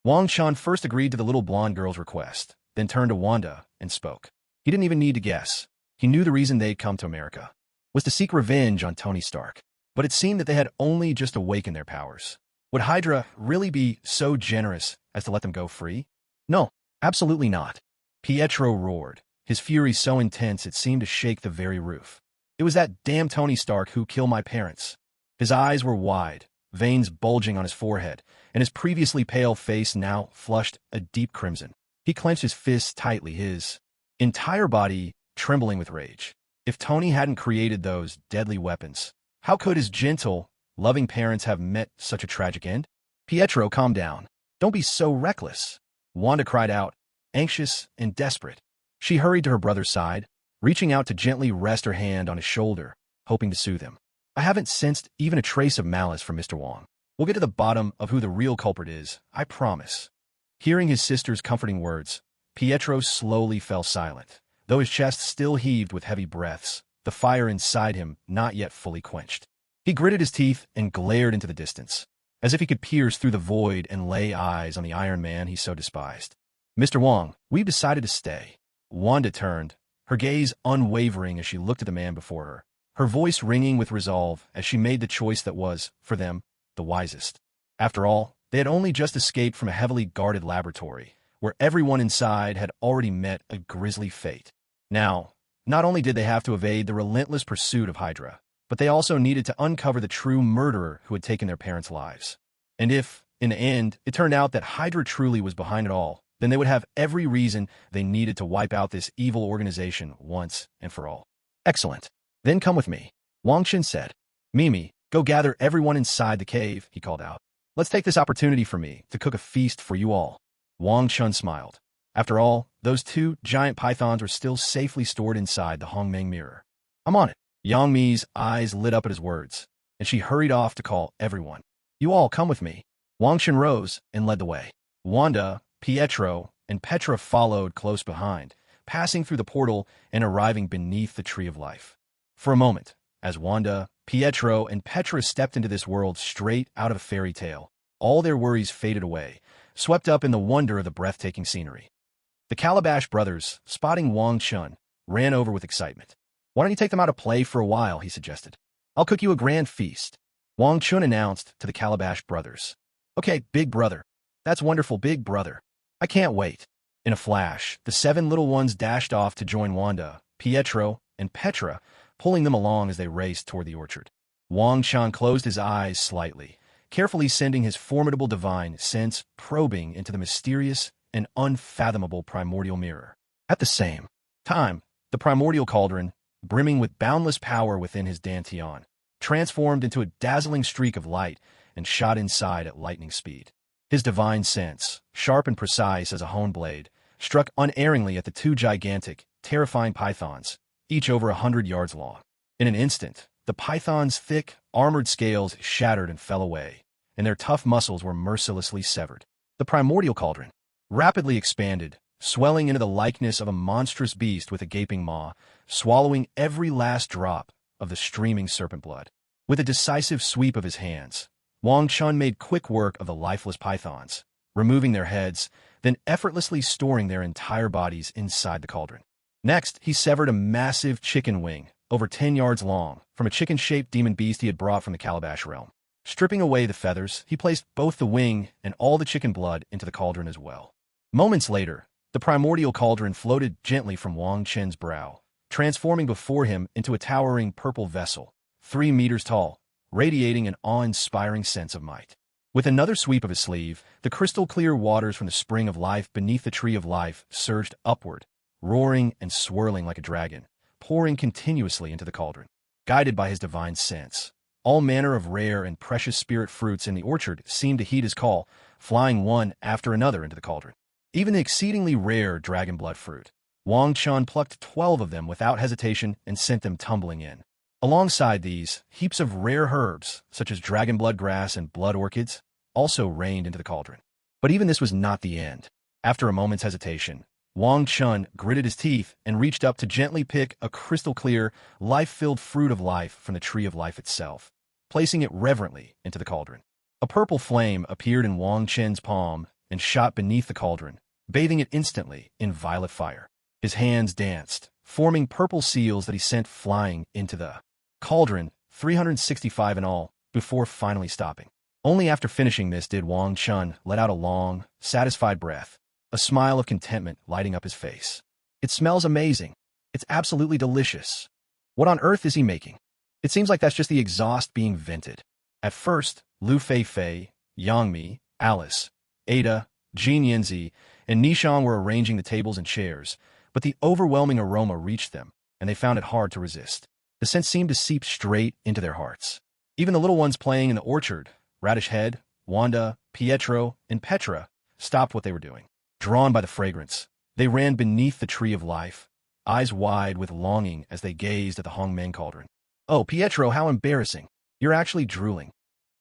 Wang Chun first agreed to the little blonde girl's request, then turned to Wanda and spoke. He didn't even need to guess. He knew the reason they'd come to America was to seek revenge on Tony Stark. But it seemed that they had only just awakened their powers. Would Hydra really be so generous as to let them go free? No, absolutely not. Pietro roared, his fury so intense it seemed to shake the very roof. It was that damn Tony Stark who killed my parents. His eyes were wide, veins bulging on his forehead, and his previously pale face now flushed a deep crimson. He clenched his fists tightly, his entire body trembling with rage. If Tony hadn't created those deadly weapons, how could his gentle, loving parents have met such a tragic end? Pietro, calm down. Don't be so reckless. Wanda cried out, anxious and desperate. She hurried to her brother's side, reaching out to gently rest her hand on his shoulder, hoping to soothe him. I haven't sensed even a trace of malice from Mr. Wong. We'll get to the bottom of who the real culprit is, I promise. Hearing his sister's comforting words, Pietro slowly fell silent, though his chest still heaved with heavy breaths, the fire inside him not yet fully quenched. He gritted his teeth and glared into the distance, as if he could pierce through the void and lay eyes on the Iron Man he so despised. Mr. Wong, we've decided to stay. Wanda turned, her gaze unwavering as she looked at the man before her, her voice ringing with resolve as she made the choice that was, for them, the wisest. After all, they had only just escaped from a heavily guarded laboratory, where everyone inside had already met a grisly fate. Now, not only did they have to evade the relentless pursuit of Hydra, but they also needed to uncover the true murderer who had taken their parents' lives. And if, in the end, it turned out that Hydra truly was behind it all, then they would have every reason they needed to wipe out this evil organization once and for all. Excellent. Then come with me, Wang Chen said. Mimi, go gather everyone inside the cave, he called out. Let's take this opportunity for me to cook a feast for you all. Wong Chun smiled. After all, those two giant pythons were still safely stored inside the Hong Mang mirror. I'm on it. Yang Mi's eyes lit up at his words, and she hurried off to call everyone. You all come with me. Wang Chen rose and led the way. Wanda, Pietro, and Petra followed close behind, passing through the portal and arriving beneath the Tree of Life. For a moment, as Wanda, Pietro, and Petra stepped into this world straight out of a fairy tale, all their worries faded away, swept up in the wonder of the breathtaking scenery. The Calabash brothers, spotting Wang Chun, ran over with excitement. Why don't you take them out to play for a while, he suggested. I'll cook you a grand feast, Wang Chun announced to the Calabash brothers. Okay, big brother. That's wonderful, big brother. I can't wait. In a flash, the 7 little ones dashed off to join Wanda, Pietro, and Petra, pulling them along as they raced toward the orchard. Wang Chun closed his eyes slightly, carefully sending his formidable divine sense probing into the mysterious and unfathomable primordial mirror. At the same time, the primordial cauldron, brimming with boundless power within his dantian, transformed into a dazzling streak of light and shot inside at lightning speed. His divine sense, sharp and precise as a honed blade, struck unerringly at the 2 gigantic, terrifying pythons, each over 100 yards long. In an instant, the pythons' thick, armored scales shattered and fell away, and their tough muscles were mercilessly severed. The primordial cauldron rapidly expanded, swelling into the likeness of a monstrous beast with a gaping maw, swallowing every last drop of the streaming serpent blood. With a decisive sweep of his hands, Wang Chun made quick work of the lifeless pythons, removing their heads, then effortlessly storing their entire bodies inside the cauldron. Next, he severed a massive chicken wing, over 10 yards long, from a chicken-shaped demon beast he had brought from the Calabash realm. Stripping away the feathers, he placed both the wing and all the chicken blood into the cauldron as well. Moments later, the primordial cauldron floated gently from Wang Chen's brow, transforming before him into a towering purple vessel, 3 meters tall, radiating an awe-inspiring sense of might. With another sweep of his sleeve, the crystal-clear waters from the spring of life beneath the Tree of Life surged upward, roaring and swirling like a dragon, pouring continuously into the cauldron. Guided by his divine sense, all manner of rare and precious spirit fruits in the orchard seemed to heed his call, flying one after another into the cauldron. Even the exceedingly rare dragon blood fruit, Wang Chun plucked 12 of them without hesitation and sent them tumbling in. Alongside these, heaps of rare herbs, such as dragon blood grass and blood orchids, also rained into the cauldron. But even this was not the end. After a moment's hesitation, Wang Chun gritted his teeth and reached up to gently pick a crystal-clear, life-filled fruit of life from the Tree of Life itself, placing it reverently into the cauldron. A purple flame appeared in Wang Chen's palm and shot beneath the cauldron, bathing it instantly in violet fire. His hands danced, forming purple seals that he sent flying into the cauldron, 365 in all, before finally stopping. Only after finishing this did Wang Chun let out a long, satisfied breath, a smile of contentment lighting up his face. It smells amazing. It's absolutely delicious. What on earth is he making? It seems like that's just the exhaust being vented. At first, Lu Fei, Yang Mi, Alice, Ada, Jean Yanzi, and Nishan were arranging the tables and chairs, but the overwhelming aroma reached them, and they found it hard to resist. The scent seemed to seep straight into their hearts. Even the little ones playing in the orchard, Radish Head, Wanda, Pietro, and Petra, stopped what they were doing. Drawn by the fragrance, they ran beneath the Tree of Life, eyes wide with longing as they gazed at the Hong Mang cauldron. Oh, Pietro, how embarrassing. You're actually drooling.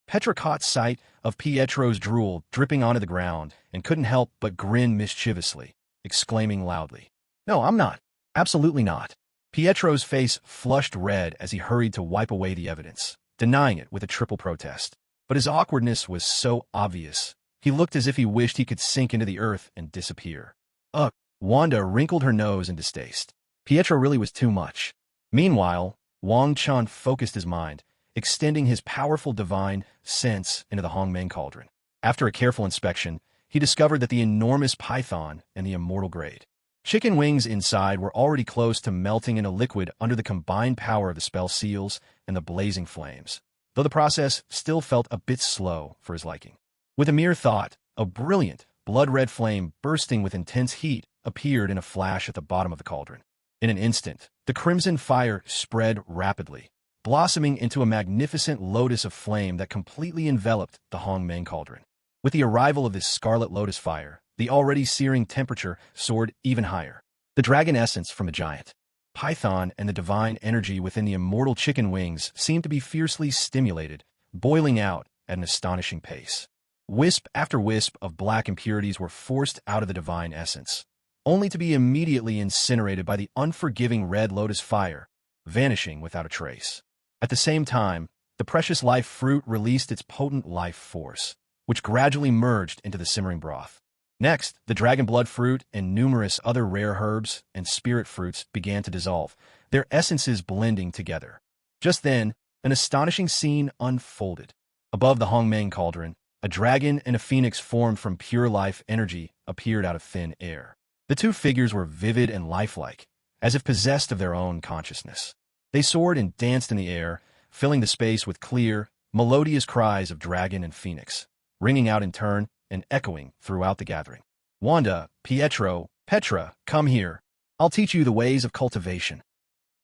Petra caught sight of Pietro's drool dripping onto the ground and couldn't help but grin mischievously, exclaiming loudly, No, I'm not. Absolutely not. Pietro's face flushed red as he hurried to wipe away the evidence, denying it with a triple protest. But his awkwardness was so obvious. He looked as if he wished he could sink into the earth and disappear. Ugh, Wanda wrinkled her nose in distaste. Pietro really was too much. Meanwhile, Wang Chun focused his mind, extending his powerful divine sense into the Hong Mang cauldron. After a careful inspection, he discovered that the enormous python and the immortal grade chicken wings inside were already close to melting into liquid under the combined power of the spell seals and the blazing flames, though the process still felt a bit slow for his liking. With a mere thought, a brilliant, blood-red flame bursting with intense heat appeared in a flash at the bottom of the cauldron. In an instant, the crimson fire spread rapidly, blossoming into a magnificent lotus of flame that completely enveloped the Hong Mang cauldron. With the arrival of this scarlet lotus fire, the already searing temperature soared even higher. The dragon essence from the giant python and the divine energy within the immortal chicken wings seemed to be fiercely stimulated, boiling out at an astonishing pace. Wisp after wisp of black impurities were forced out of the divine essence, only to be immediately incinerated by the unforgiving red lotus fire, vanishing without a trace. At the same time, the precious life fruit released its potent life force, which gradually merged into the simmering broth. Next, the dragon blood fruit and numerous other rare herbs and spirit fruits began to dissolve, their essences blending together. Just then, an astonishing scene unfolded. Above the Hong Mang cauldron, a dragon and a phoenix formed from pure life energy appeared out of thin air. The two figures were vivid and lifelike, as if possessed of their own consciousness. They soared and danced in the air, filling the space with clear, melodious cries of dragon and phoenix, ringing out in turn and echoing throughout the gathering. Wanda, Pietro, Petra, come here. I'll teach you the ways of cultivation.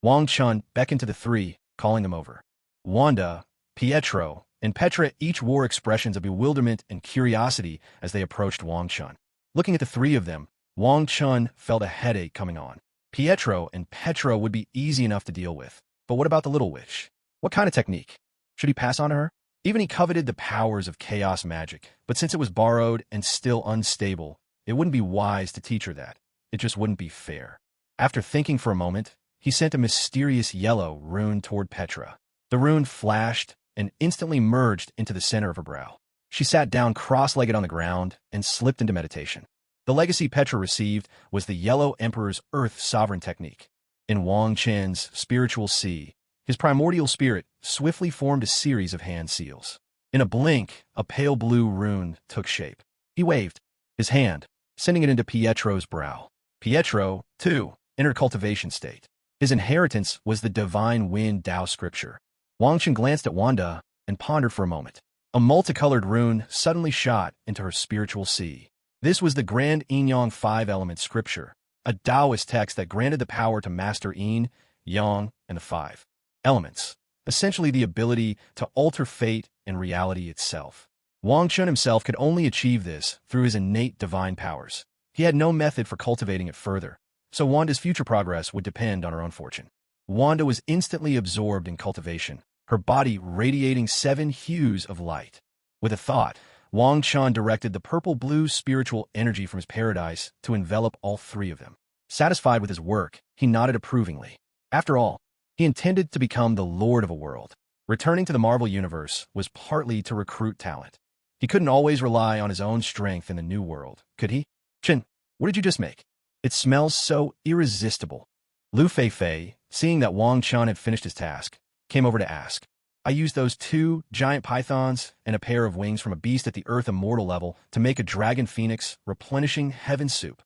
Wong Chun beckoned to the three, calling them over. Wanda, Pietro, and Petra each wore expressions of bewilderment and curiosity as they approached Wang Chun. Looking at the three of them, Wang Chun felt a headache coming on. Pietro and Petra would be easy enough to deal with, but what about the little witch? What kind of technique? Should he pass on to her? Even he coveted the powers of chaos magic, but since it was borrowed and still unstable, it wouldn't be wise to teach her that. It just wouldn't be fair. After thinking for a moment, he sent a mysterious yellow rune toward Petra. The rune flashed and instantly merged into the center of her brow. She sat down cross-legged on the ground and slipped into meditation. The legacy Petra received was the Yellow Emperor's Earth Sovereign technique. In Wang Chen's spiritual sea, his primordial spirit swiftly formed a series of hand seals. In a blink, a pale blue rune took shape. He waved his hand, sending it into Pietro's brow. Pietro, too, entered cultivation state. His inheritance was the divine wind Tao scripture. Wang Chen glanced at Wanda and pondered for a moment. A multicolored rune suddenly shot into her spiritual sea. This was the Grand Yin-Yang Five-Element Scripture, a Taoist text that granted the power to master Yin, Yang, and the five elements, essentially the ability to alter fate and reality itself. Wang Chun himself could only achieve this through his innate divine powers. He had no method for cultivating it further, so Wanda's future progress would depend on her own fortune. Wanda was instantly absorbed in cultivation, her body radiating 7 hues of light. With a thought, Wang Chun directed the purple-blue spiritual energy from his paradise to envelop all 3 of them. Satisfied with his work, he nodded approvingly. After all, he intended to become the lord of a world. Returning to the Marvel Universe was partly to recruit talent. He couldn't always rely on his own strength in the new world, could he? Chin, what did you just make? It smells so irresistible. Lu Feifei, seeing that Wang Chun had finished his task, came over to ask. I used those 2 giant pythons and a pair of wings from a beast at the Earth Immortal level to make a dragon phoenix replenishing heaven soup.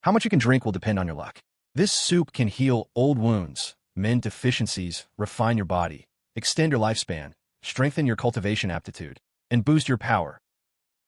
How much you can drink will depend on your luck. This soup can heal old wounds, mend deficiencies, refine your body, extend your lifespan, strengthen your cultivation aptitude, and boost your power.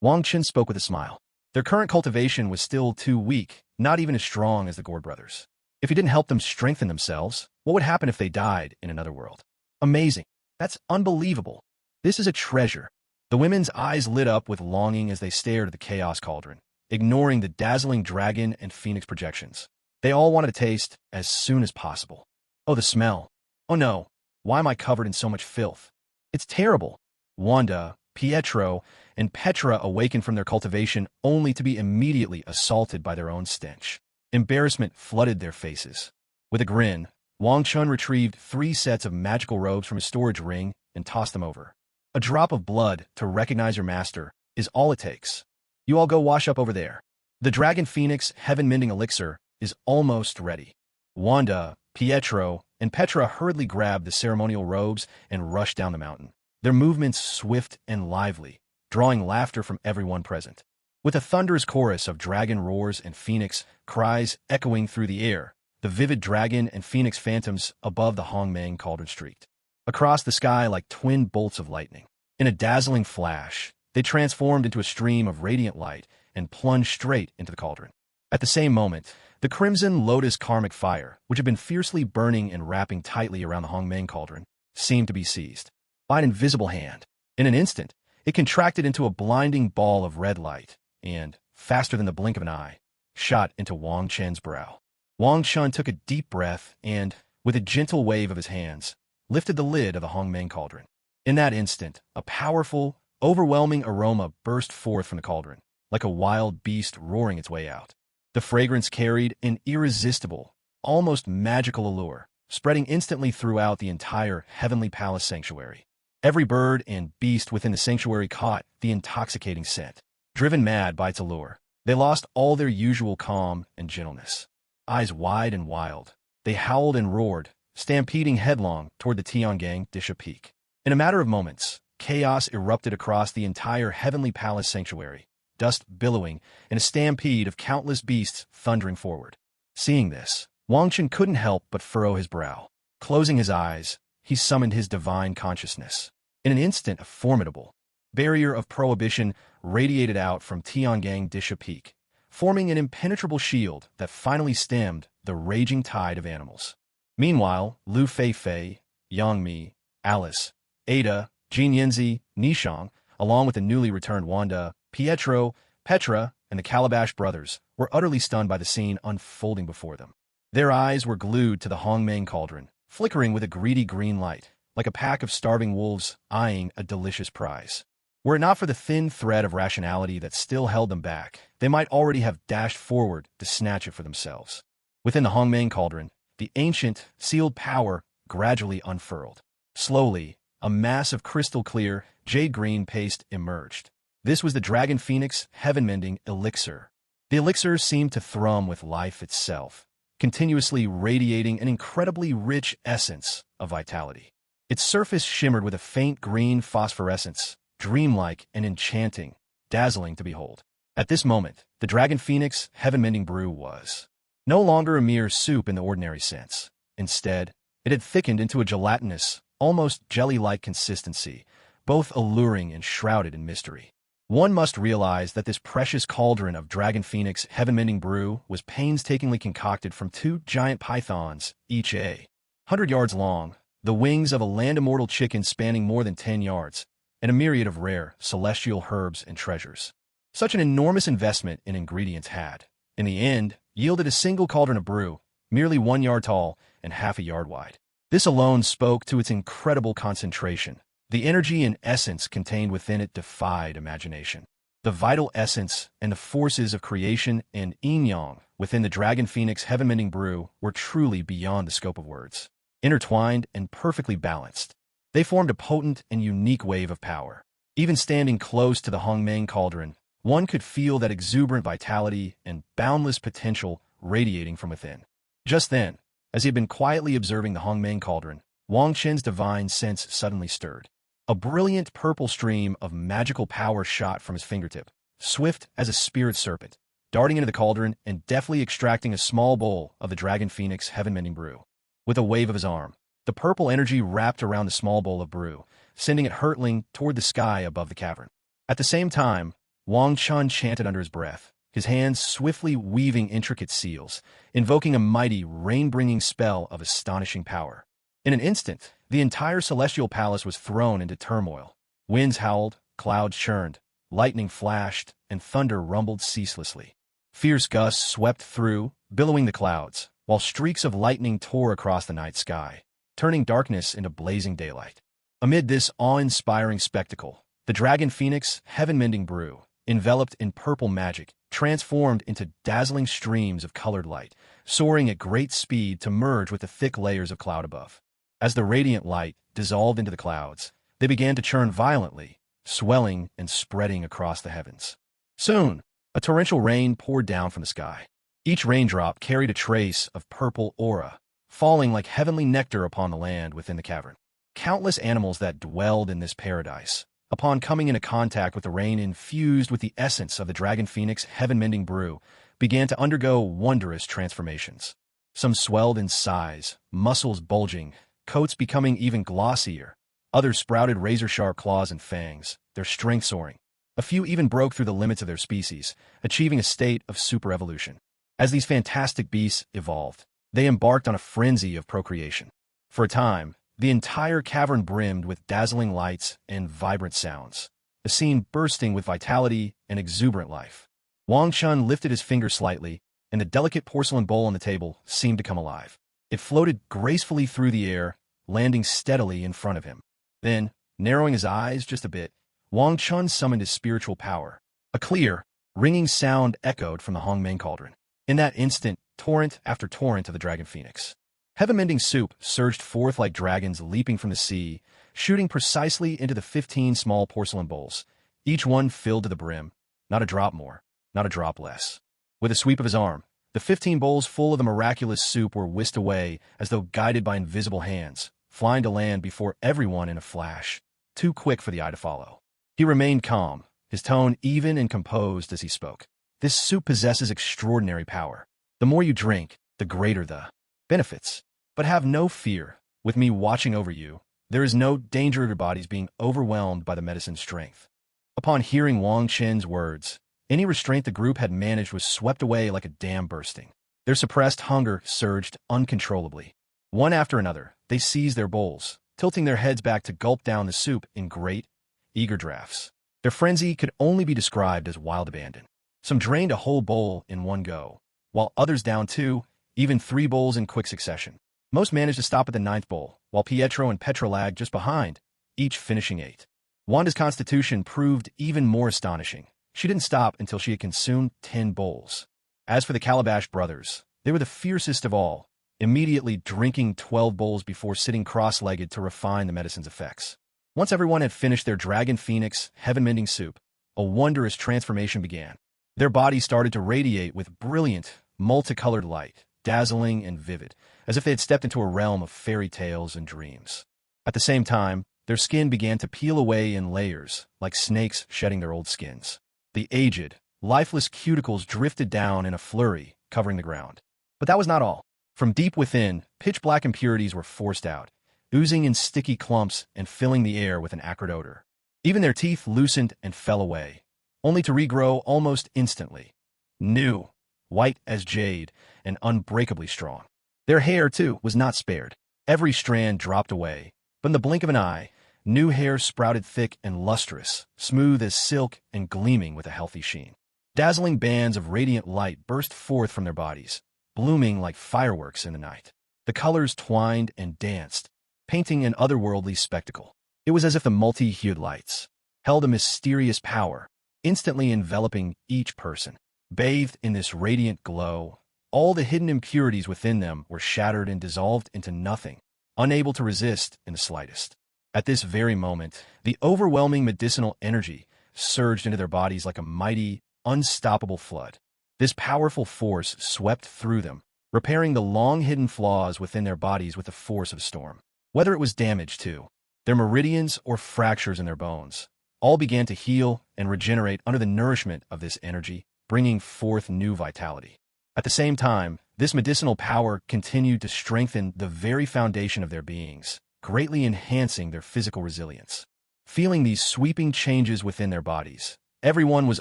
Wang Chen spoke with a smile. Their current cultivation was still too weak, not even as strong as the Gord brothers. If he didn't help them strengthen themselves, what would happen if they died in another world? Amazing. That's unbelievable. This is a treasure. The women's eyes lit up with longing as they stared at the chaos cauldron, ignoring the dazzling dragon and phoenix projections. They all wanted to taste as soon as possible. Oh, the smell. Oh no, why am I covered in so much filth? It's terrible. Wanda, Pietro, and Petra awakened from their cultivation only to be immediately assaulted by their own stench. Embarrassment flooded their faces. With a grin, Wang Chun retrieved 3 sets of magical robes from his storage ring and tossed them over. A drop of blood to recognize your master is all it takes. You all go wash up over there. The Dragon Phoenix Heaven-Mending Elixir is almost ready. Wanda, Pietro, and Petra hurriedly grabbed the ceremonial robes and rushed down the mountain, their movements swift and lively, drawing laughter from everyone present. With a thunderous chorus of dragon roars and phoenix cries echoing through the air, the vivid dragon and phoenix phantoms above the Hong Mang cauldron streaked across the sky like twin bolts of lightning. In a dazzling flash, they transformed into a stream of radiant light and plunged straight into the cauldron. At the same moment, the crimson lotus karmic fire, which had been fiercely burning and wrapping tightly around the Hong Mang cauldron, seemed to be seized by an invisible hand. In an instant, it contracted into a blinding ball of red light and, faster than the blink of an eye, shot into Wang Chen's brow. Wong Chun took a deep breath and, with a gentle wave of his hands, lifted the lid of the Hong Mang cauldron. In that instant, a powerful, overwhelming aroma burst forth from the cauldron, like a wild beast roaring its way out. The fragrance carried an irresistible, almost magical allure, spreading instantly throughout the entire heavenly palace sanctuary. Every bird and beast within the sanctuary caught the intoxicating scent. Driven mad by its allure, they lost all their usual calm and gentleness. Eyes wide and wild, they howled and roared, stampeding headlong toward the Tiangang Disha Peak. In a matter of moments, chaos erupted across the entire heavenly palace sanctuary, dust billowing and a stampede of countless beasts thundering forward. Seeing this, Wang Chen couldn't help but furrow his brow. Closing his eyes, he summoned his divine consciousness. In an instant, a formidable barrier of prohibition radiated out from Tiangang Disha Peak, forming an impenetrable shield that finally stemmed the raging tide of animals. Meanwhile, Lu Feifei, Yang Mi, Alice, Ada, Jin Yanzi, Nishang, along with the newly returned Wanda, Pietro, Petra, and the Calabash brothers, were utterly stunned by the scene unfolding before them. Their eyes were glued to the Hong Mang cauldron, flickering with a greedy green light, like a pack of starving wolves eyeing a delicious prize. Were it not for the thin thread of rationality that still held them back, they might already have dashed forward to snatch it for themselves. Within the Hong Mang cauldron, the ancient, sealed power gradually unfurled. Slowly, a mass of crystal-clear, jade-green paste emerged. This was the Dragon Phoenix heaven-mending elixir. The elixir seemed to thrum with life itself, continuously radiating an incredibly rich essence of vitality. Its surface shimmered with a faint green phosphorescence, dreamlike and enchanting, dazzling to behold. At this moment, the Dragon Phoenix heaven-mending brew was no longer a mere soup in the ordinary sense. Instead, it had thickened into a gelatinous, almost jelly-like consistency, both alluring and shrouded in mystery. One must realize that this precious cauldron of Dragon Phoenix heaven-mending brew was painstakingly concocted from two giant pythons, each 100 yards long, the wings of a land immortal chicken spanning more than 10 yards, and a myriad of rare, celestial herbs and treasures. Such an enormous investment in ingredients had, in the end, yielded a single cauldron of brew, merely 1 yard tall and half a yard wide. This alone spoke to its incredible concentration. The energy and essence contained within it defied imagination. The vital essence and the forces of creation and yin-yang within the Dragon Phoenix heaven-mending brew were truly beyond the scope of words. Intertwined and perfectly balanced, they formed a potent and unique wave of power. Even standing close to the Hong Mang cauldron, one could feel that exuberant vitality and boundless potential radiating from within. Just then, as he had been quietly observing the Hong Mang cauldron, Wang Chen's divine sense suddenly stirred. A brilliant purple stream of magical power shot from his fingertip, swift as a spirit serpent, darting into the cauldron and deftly extracting a small bowl of the Dragon Phoenix heaven-mending brew. With a wave of his arm, the purple energy wrapped around the small bowl of brew, sending it hurtling toward the sky above the cavern. At the same time, Wang Chun chanted under his breath, his hands swiftly weaving intricate seals, invoking a mighty, rain-bringing spell of astonishing power. In an instant, the entire celestial palace was thrown into turmoil. Winds howled, clouds churned, lightning flashed, and thunder rumbled ceaselessly. Fierce gusts swept through, billowing the clouds, while streaks of lightning tore across the night sky, turning darkness into blazing daylight. Amid this awe-inspiring spectacle, the Dragon Phoenix heaven-mending brew, enveloped in purple magic, transformed into dazzling streams of colored light, soaring at great speed to merge with the thick layers of cloud above. As the radiant light dissolved into the clouds, they began to churn violently, swelling and spreading across the heavens. Soon, a torrential rain poured down from the sky. Each raindrop carried a trace of purple aura, falling like heavenly nectar upon the land within the cavern. Countless animals that dwelled in this paradise, upon coming into contact with the rain infused with the essence of the Dragon Phoenix heaven-mending brew, began to undergo wondrous transformations. Some swelled in size, muscles bulging, coats becoming even glossier. Others sprouted razor-sharp claws and fangs, their strength soaring. A few even broke through the limits of their species, achieving a state of super-evolution. As these fantastic beasts evolved, they embarked on a frenzy of procreation. For a time, the entire cavern brimmed with dazzling lights and vibrant sounds, a scene bursting with vitality and exuberant life. Wong Chun lifted his finger slightly, and the delicate porcelain bowl on the table seemed to come alive. It floated gracefully through the air, landing steadily in front of him. Then, narrowing his eyes just a bit, Wang Chun summoned his spiritual power. A clear, ringing sound echoed from the Hong Mang cauldron. In that instant, torrent after torrent of the dragon phoenix. Heaven-mending soup surged forth like dragons leaping from the sea, shooting precisely into the 15 small porcelain bowls, each one filled to the brim, not a drop more, not a drop less. With a sweep of his arm, the 15 bowls full of the miraculous soup were whisked away as though guided by invisible hands, flying to land before everyone in a flash, too quick for the eye to follow. He remained calm, his tone even and composed as he spoke. This soup possesses extraordinary power. The more you drink, the greater the benefits. But have no fear. With me watching over you, there is no danger of your bodies being overwhelmed by the medicine's strength. Upon hearing Wang Chen's words, any restraint the group had managed was swept away like a dam bursting. Their suppressed hunger surged uncontrollably. One after another, they seized their bowls, tilting their heads back to gulp down the soup in great, eager draughts. Their frenzy could only be described as wild abandon. Some drained a whole bowl in one go, while others downed 2, even 3 bowls in quick succession. Most managed to stop at the 9th bowl, while Pietro and Petra lagged just behind, each finishing 8. Wanda's constitution proved even more astonishing. She didn't stop until she had consumed 10 bowls. As for the Calabash brothers, they were the fiercest of all, immediately drinking 12 bowls before sitting cross-legged to refine the medicine's effects. Once everyone had finished their dragon phoenix heaven-mending soup, a wondrous transformation began. Their bodies started to radiate with brilliant, multicolored light, dazzling and vivid, as if they had stepped into a realm of fairy tales and dreams. At the same time, their skin began to peel away in layers, like snakes shedding their old skins. The aged, lifeless cuticles drifted down in a flurry, covering the ground. But that was not all. From deep within, pitch-black impurities were forced out, oozing in sticky clumps and filling the air with an acrid odor. Even their teeth loosened and fell away, only to regrow almost instantly. New, white as jade, and unbreakably strong. Their hair, too, was not spared. Every strand dropped away, but in the blink of an eye, new hair sprouted thick and lustrous, smooth as silk and gleaming with a healthy sheen. Dazzling bands of radiant light burst forth from their bodies, blooming like fireworks in the night. The colors twined and danced, painting an otherworldly spectacle. It was as if the multi-hued lights held a mysterious power, instantly enveloping each person. Bathed in this radiant glow, all the hidden impurities within them were shattered and dissolved into nothing, unable to resist in the slightest. At this very moment, the overwhelming medicinal energy surged into their bodies like a mighty, unstoppable flood. This powerful force swept through them, repairing the long-hidden flaws within their bodies with the force of a storm. Whether it was damage to their meridians or fractures in their bones, all began to heal and regenerate under the nourishment of this energy, bringing forth new vitality. At the same time, this medicinal power continued to strengthen the very foundation of their beings, greatly enhancing their physical resilience. Feeling these sweeping changes within their bodies, everyone was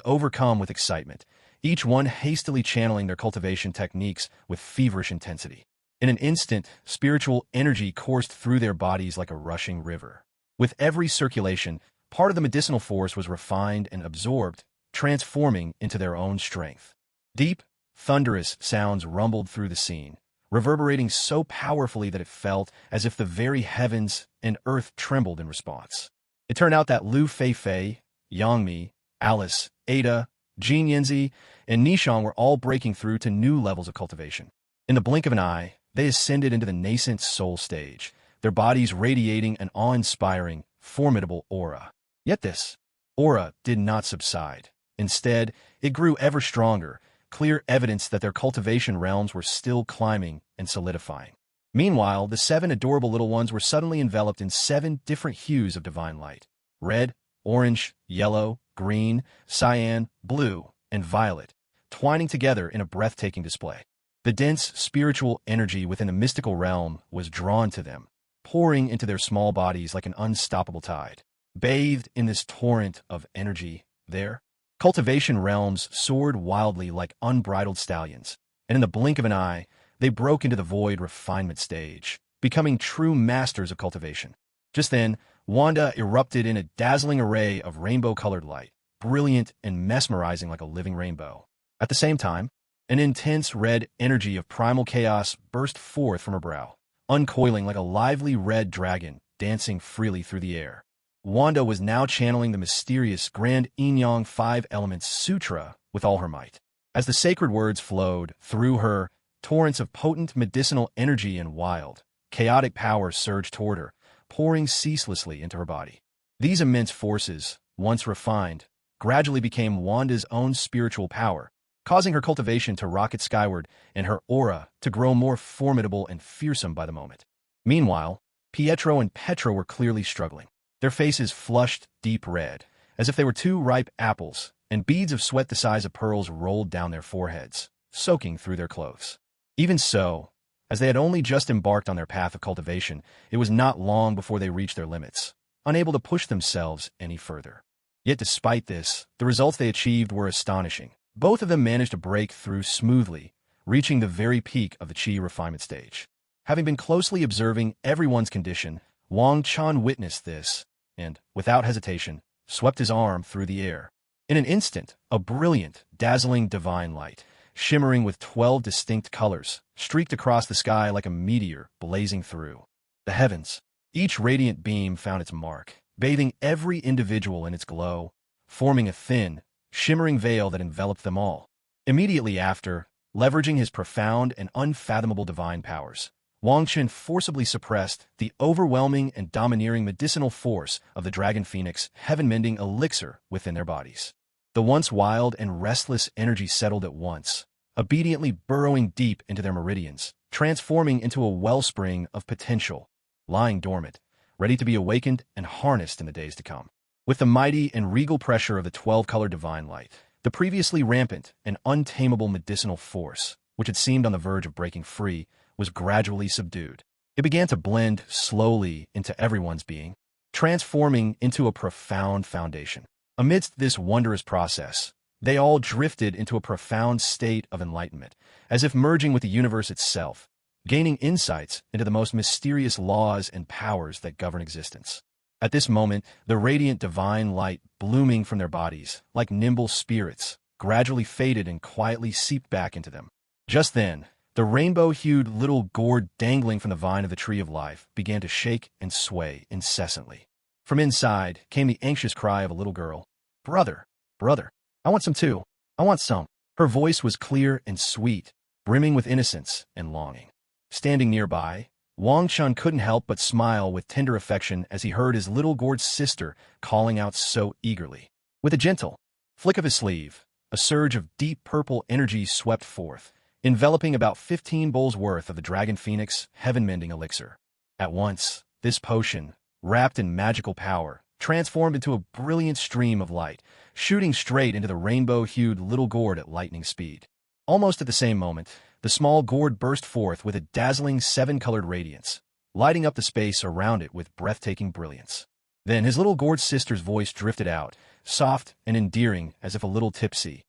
overcome with excitement, each one hastily channeling their cultivation techniques with feverish intensity. In an instant, spiritual energy coursed through their bodies like a rushing river. With every circulation, part of the medicinal force was refined and absorbed, transforming into their own strength. Deep, thunderous sounds rumbled through the scene, reverberating so powerfully that it felt as if the very heavens and earth trembled in response. It turned out that Lu Fei, Yangmi, Alice, Ada, Jin Yanzi, and Nishang were all breaking through to new levels of cultivation. In the blink of an eye, they ascended into the nascent soul stage, their bodies radiating an awe-inspiring, formidable aura. Yet this aura did not subside. Instead, it grew ever stronger, clear evidence that their cultivation realms were still climbing and solidifying. Meanwhile, the 7 adorable little ones were suddenly enveloped in 7 different hues of divine light: red, orange, yellow, green, cyan, blue, and violet, twining together in a breathtaking display. The dense spiritual energy within the mystical realm was drawn to them, pouring into their small bodies like an unstoppable tide. Bathed in this torrent of energy, their cultivation realms soared wildly like unbridled stallions, and in the blink of an eye, they broke into the void refinement stage, becoming true masters of cultivation. Just then, Wanda erupted in a dazzling array of rainbow-colored light, brilliant and mesmerizing like a living rainbow. At the same time, an intense red energy of primal chaos burst forth from her brow, uncoiling like a lively red dragon dancing freely through the air. Wanda was now channeling the mysterious Grand Yin-Yang Five Elements Sutra with all her might. As the sacred words flowed through her, torrents of potent medicinal energy and wild, chaotic power surged toward her, pouring ceaselessly into her body. These immense forces, once refined, gradually became Wanda's own spiritual power, causing her cultivation to rocket skyward and her aura to grow more formidable and fearsome by the moment. Meanwhile, Pietro and Petra were clearly struggling, their faces flushed deep red, as if they were two ripe apples, and beads of sweat the size of pearls rolled down their foreheads, soaking through their clothes. Even so, as they had only just embarked on their path of cultivation, it was not long before they reached their limits, unable to push themselves any further. Yet despite this, the results they achieved were astonishing. Both of them managed to break through smoothly, reaching the very peak of the chi refinement stage. Having been closely observing everyone's condition, Wong Chun witnessed this, and, without hesitation, swept his arm through the air. In an instant, a brilliant, dazzling divine light, shimmering with 12 distinct colors, streaked across the sky like a meteor blazing through the heavens. Each radiant beam found its mark, bathing every individual in its glow, forming a thin, shimmering veil that enveloped them all. Immediately after, leveraging his profound and unfathomable divine powers, Wang Chen forcibly suppressed the overwhelming and domineering medicinal force of the Dragon Phoenix heaven-mending elixir within their bodies. The once wild and restless energy settled at once, obediently burrowing deep into their meridians, transforming into a wellspring of potential, lying dormant, ready to be awakened and harnessed in the days to come. With the mighty and regal pressure of the 12-color divine light, the previously rampant and untamable medicinal force, which had seemed on the verge of breaking free, was gradually subdued. It began to blend slowly into everyone's being, transforming into a profound foundation. Amidst this wondrous process, they all drifted into a profound state of enlightenment, as if merging with the universe itself, gaining insights into the most mysterious laws and powers that govern existence. At this moment, the radiant divine light blooming from their bodies, like nimble spirits, gradually faded and quietly seeped back into them. Just then, the rainbow-hued little gourd dangling from the vine of the tree of life began to shake and sway incessantly. From inside came the anxious cry of a little girl. "Brother, brother, I want some too. I want some." Her voice was clear and sweet, brimming with innocence and longing. Standing nearby, Wong Chun couldn't help but smile with tender affection as he heard his little gourd sister calling out so eagerly. With a gentle flick of his sleeve, a surge of deep purple energy swept forth, enveloping about 15 bowls worth of the Dragon Phoenix heaven-mending elixir. At once, this potion, wrapped in magical power, transformed into a brilliant stream of light, shooting straight into the rainbow-hued little gourd at lightning speed. Almost at the same moment, the small gourd burst forth with a dazzling 7-colored radiance, lighting up the space around it with breathtaking brilliance. Then his little gourd sister's voice drifted out, soft and endearing as if a little tipsy.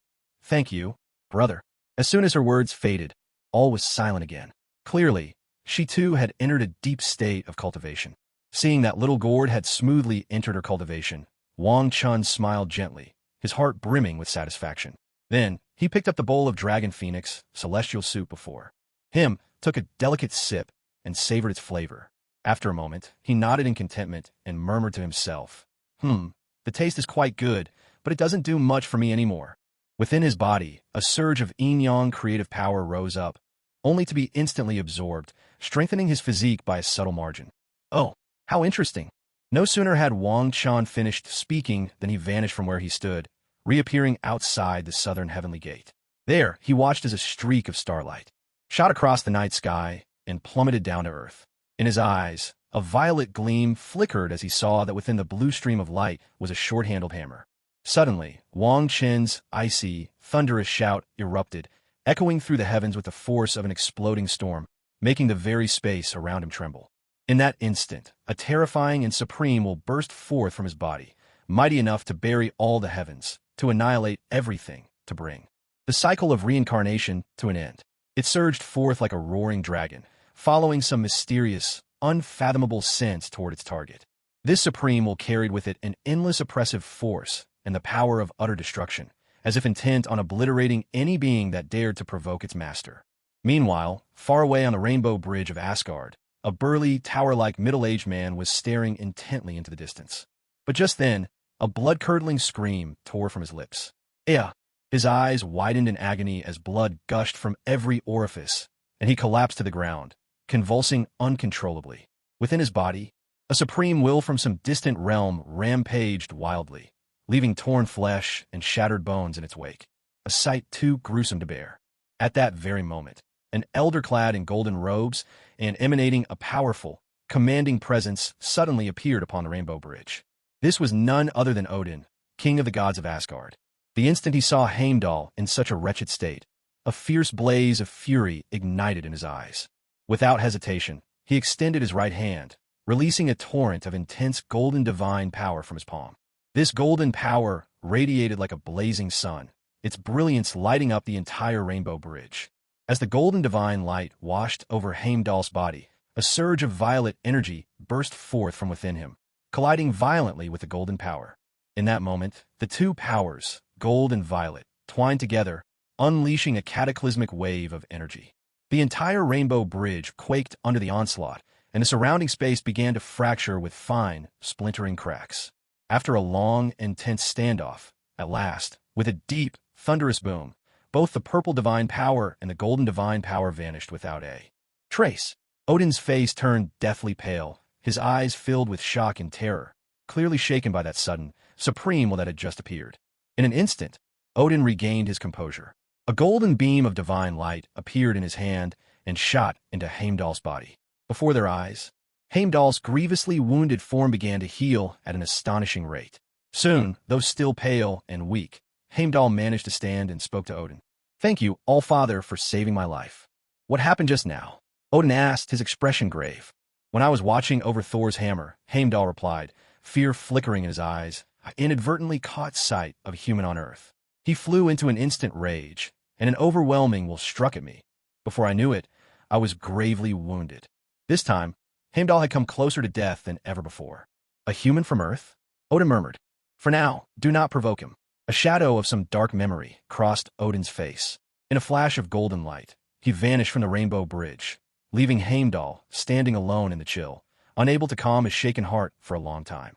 "Thank you, brother." As soon as her words faded, all was silent again. Clearly, she too had entered a deep state of cultivation. Seeing that little gourd had smoothly entered her cultivation, Wang Chun smiled gently, his heart brimming with satisfaction. Then, he picked up the bowl of Dragon Phoenix, celestial soup before him, took a delicate sip, and savored its flavor. After a moment, he nodded in contentment and murmured to himself, the taste is quite good, but it doesn't do much for me anymore." Within his body, a surge of yin-yang creative power rose up, only to be instantly absorbed, strengthening his physique by a subtle margin. "Oh, how interesting." No sooner had Wang Chun finished speaking than he vanished from where he stood, reappearing outside the southern heavenly gate. There, he watched as a streak of starlight shot across the night sky and plummeted down to earth. In his eyes, a violet gleam flickered as he saw that within the blue stream of light was a short-handled hammer. Suddenly, Wang Chen's icy, thunderous shout erupted, echoing through the heavens with the force of an exploding storm, making the very space around him tremble. In that instant, a terrifying and supreme will burst forth from his body, mighty enough to bury all the heavens, to annihilate everything, to bring the cycle of reincarnation to an end. It surged forth like a roaring dragon, following some mysterious, unfathomable sense toward its target. This supreme will carried with it an endless oppressive force and the power of utter destruction, as if intent on obliterating any being that dared to provoke its master. Meanwhile, far away on the rainbow bridge of Asgard, a burly, tower-like middle-aged man was staring intently into the distance. But just then, a blood-curdling scream tore from his lips. "Yeah!" His eyes widened in agony as blood gushed from every orifice, and he collapsed to the ground, convulsing uncontrollably. Within his body, a supreme will from some distant realm rampaged wildly, leaving torn flesh and shattered bones in its wake, a sight too gruesome to bear. At that very moment, an elder clad in golden robes and emanating a powerful, commanding presence suddenly appeared upon the rainbow bridge. This was none other than Odin, king of the gods of Asgard. The instant he saw Heimdall in such a wretched state, a fierce blaze of fury ignited in his eyes. Without hesitation, he extended his right hand, releasing a torrent of intense golden divine power from his palm. This golden power radiated like a blazing sun, its brilliance lighting up the entire rainbow bridge. As the golden divine light washed over Heimdall's body, a surge of violet energy burst forth from within him, colliding violently with the golden power. In that moment, the two powers, gold and violet, twined together, unleashing a cataclysmic wave of energy. The entire rainbow bridge quaked under the onslaught, and the surrounding space began to fracture with fine, splintering cracks. After a long, intense standoff, at last, with a deep, thunderous boom, both the purple divine power and the golden divine power vanished without a trace. Odin's face turned deathly pale, his eyes filled with shock and terror, clearly shaken by that sudden, supreme will that had just appeared. In an instant, Odin regained his composure. A golden beam of divine light appeared in his hand and shot into Heimdall's body. Before their eyes, Heimdall's grievously wounded form began to heal at an astonishing rate. Soon, though still pale and weak, Heimdall managed to stand and spoke to Odin. "Thank you, All-Father, for saving my life." "What happened just now?" Odin asked, his expression grave. "When I was watching over Thor's hammer," Heimdall replied, fear flickering in his eyes, "I inadvertently caught sight of a human on Earth. He flew into an instant rage, and an overwhelming will struck at me. Before I knew it, I was gravely wounded." This time, Heimdall had come closer to death than ever before. "A human from Earth?" Odin murmured. "For now, do not provoke him." A shadow of some dark memory crossed Odin's face. In a flash of golden light, he vanished from the rainbow bridge, leaving Heimdall standing alone in the chill, unable to calm his shaken heart for a long time.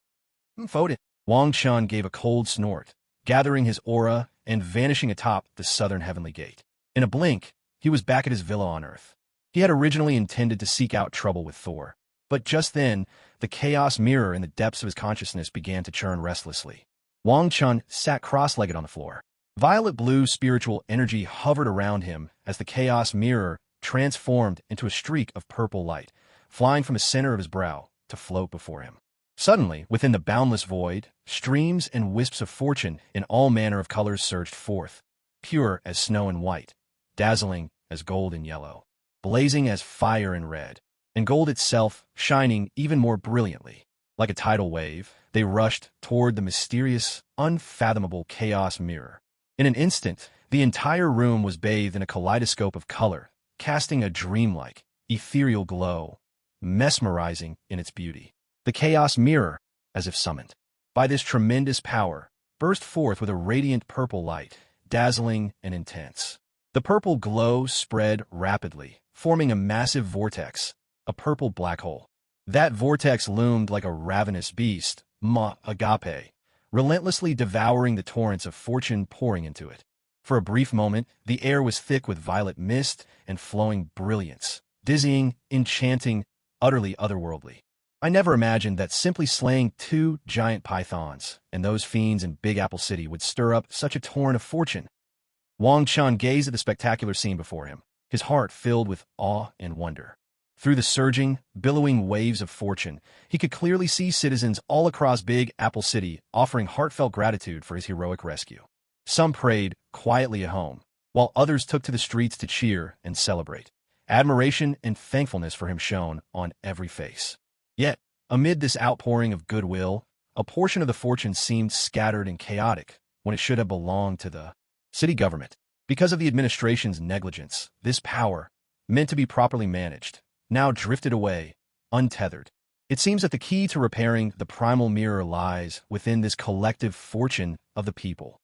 "Odin." Wong Chun gave a cold snort, gathering his aura and vanishing atop the southern heavenly gate. In a blink, he was back at his villa on Earth. He had originally intended to seek out trouble with Thor, but just then, the chaos mirror in the depths of his consciousness began to churn restlessly. Wang Chen sat cross-legged on the floor. Violet-blue spiritual energy hovered around him as the chaos mirror transformed into a streak of purple light, flying from the center of his brow to float before him. Suddenly, within the boundless void, streams and wisps of fortune in all manner of colors surged forth, pure as snow and white, dazzling as gold and yellow, blazing as fire and red, and gold itself shining even more brilliantly. Like a tidal wave, they rushed toward the mysterious, unfathomable chaos mirror. In an instant, the entire room was bathed in a kaleidoscope of color, casting a dreamlike, ethereal glow, mesmerizing in its beauty. The chaos mirror, as if summoned by this tremendous power, burst forth with a radiant purple light, dazzling and intense. The purple glow spread rapidly, forming a massive vortex, a purple black hole. That vortex loomed like a ravenous beast, agape, relentlessly devouring the torrents of fortune pouring into it. For a brief moment, the air was thick with violet mist and flowing brilliance, dizzying, enchanting, utterly otherworldly. I never imagined that simply slaying 2 giant pythons and those fiends in Big Apple City would stir up such a torrent of fortune. Wang Chun gazed at the spectacular scene before him, his heart filled with awe and wonder. Through the surging, billowing waves of fortune, he could clearly see citizens all across Big Apple City offering heartfelt gratitude for his heroic rescue. Some prayed quietly at home, while others took to the streets to cheer and celebrate. Admiration and thankfulness for him shone on every face. Yet, amid this outpouring of goodwill, a portion of the fortune seemed scattered and chaotic when it should have belonged to the city government. Because of the administration's negligence, this power, meant to be properly managed, now drifted away, untethered. It seems that the key to repairing the primal mirror lies within this collective fortune of the people.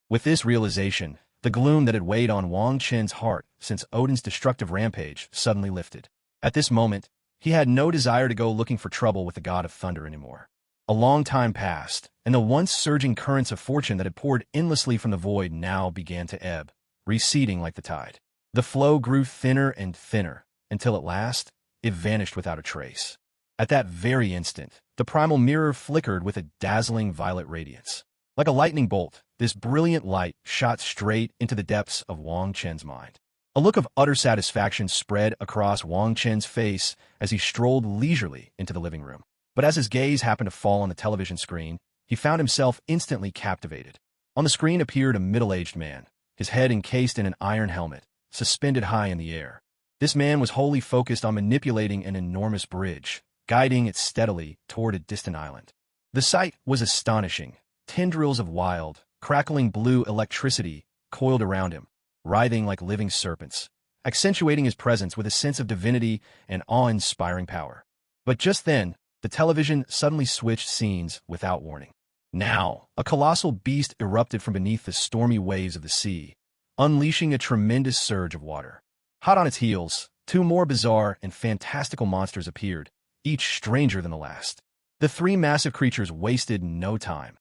With this realization, the gloom that had weighed on Wang Chen's heart since Odin's destructive rampage suddenly lifted. At this moment, he had no desire to go looking for trouble with the god of thunder anymore. A long time passed, and the once surging currents of fortune that had poured endlessly from the void now began to ebb, receding like the tide. The flow grew thinner and thinner, until at last, it vanished without a trace. At that very instant, the primal mirror flickered with a dazzling violet radiance. Like a lightning bolt, this brilliant light shot straight into the depths of Wang Chen's mind. A look of utter satisfaction spread across Wang Chen's face as he strolled leisurely into the living room. But as his gaze happened to fall on the television screen, he found himself instantly captivated. On the screen appeared a middle-aged man, his head encased in an iron helmet, suspended high in the air. This man was wholly focused on manipulating an enormous bridge, guiding it steadily toward a distant island. The sight was astonishing. Tendrils of wild, crackling blue electricity coiled around him, writhing like living serpents, accentuating his presence with a sense of divinity and awe-inspiring power. But just then, the television suddenly switched scenes without warning. Now, a colossal beast erupted from beneath the stormy waves of the sea, unleashing a tremendous surge of water. Hot on its heels, two more bizarre and fantastical monsters appeared, each stranger than the last. The three massive creatures wasted no time,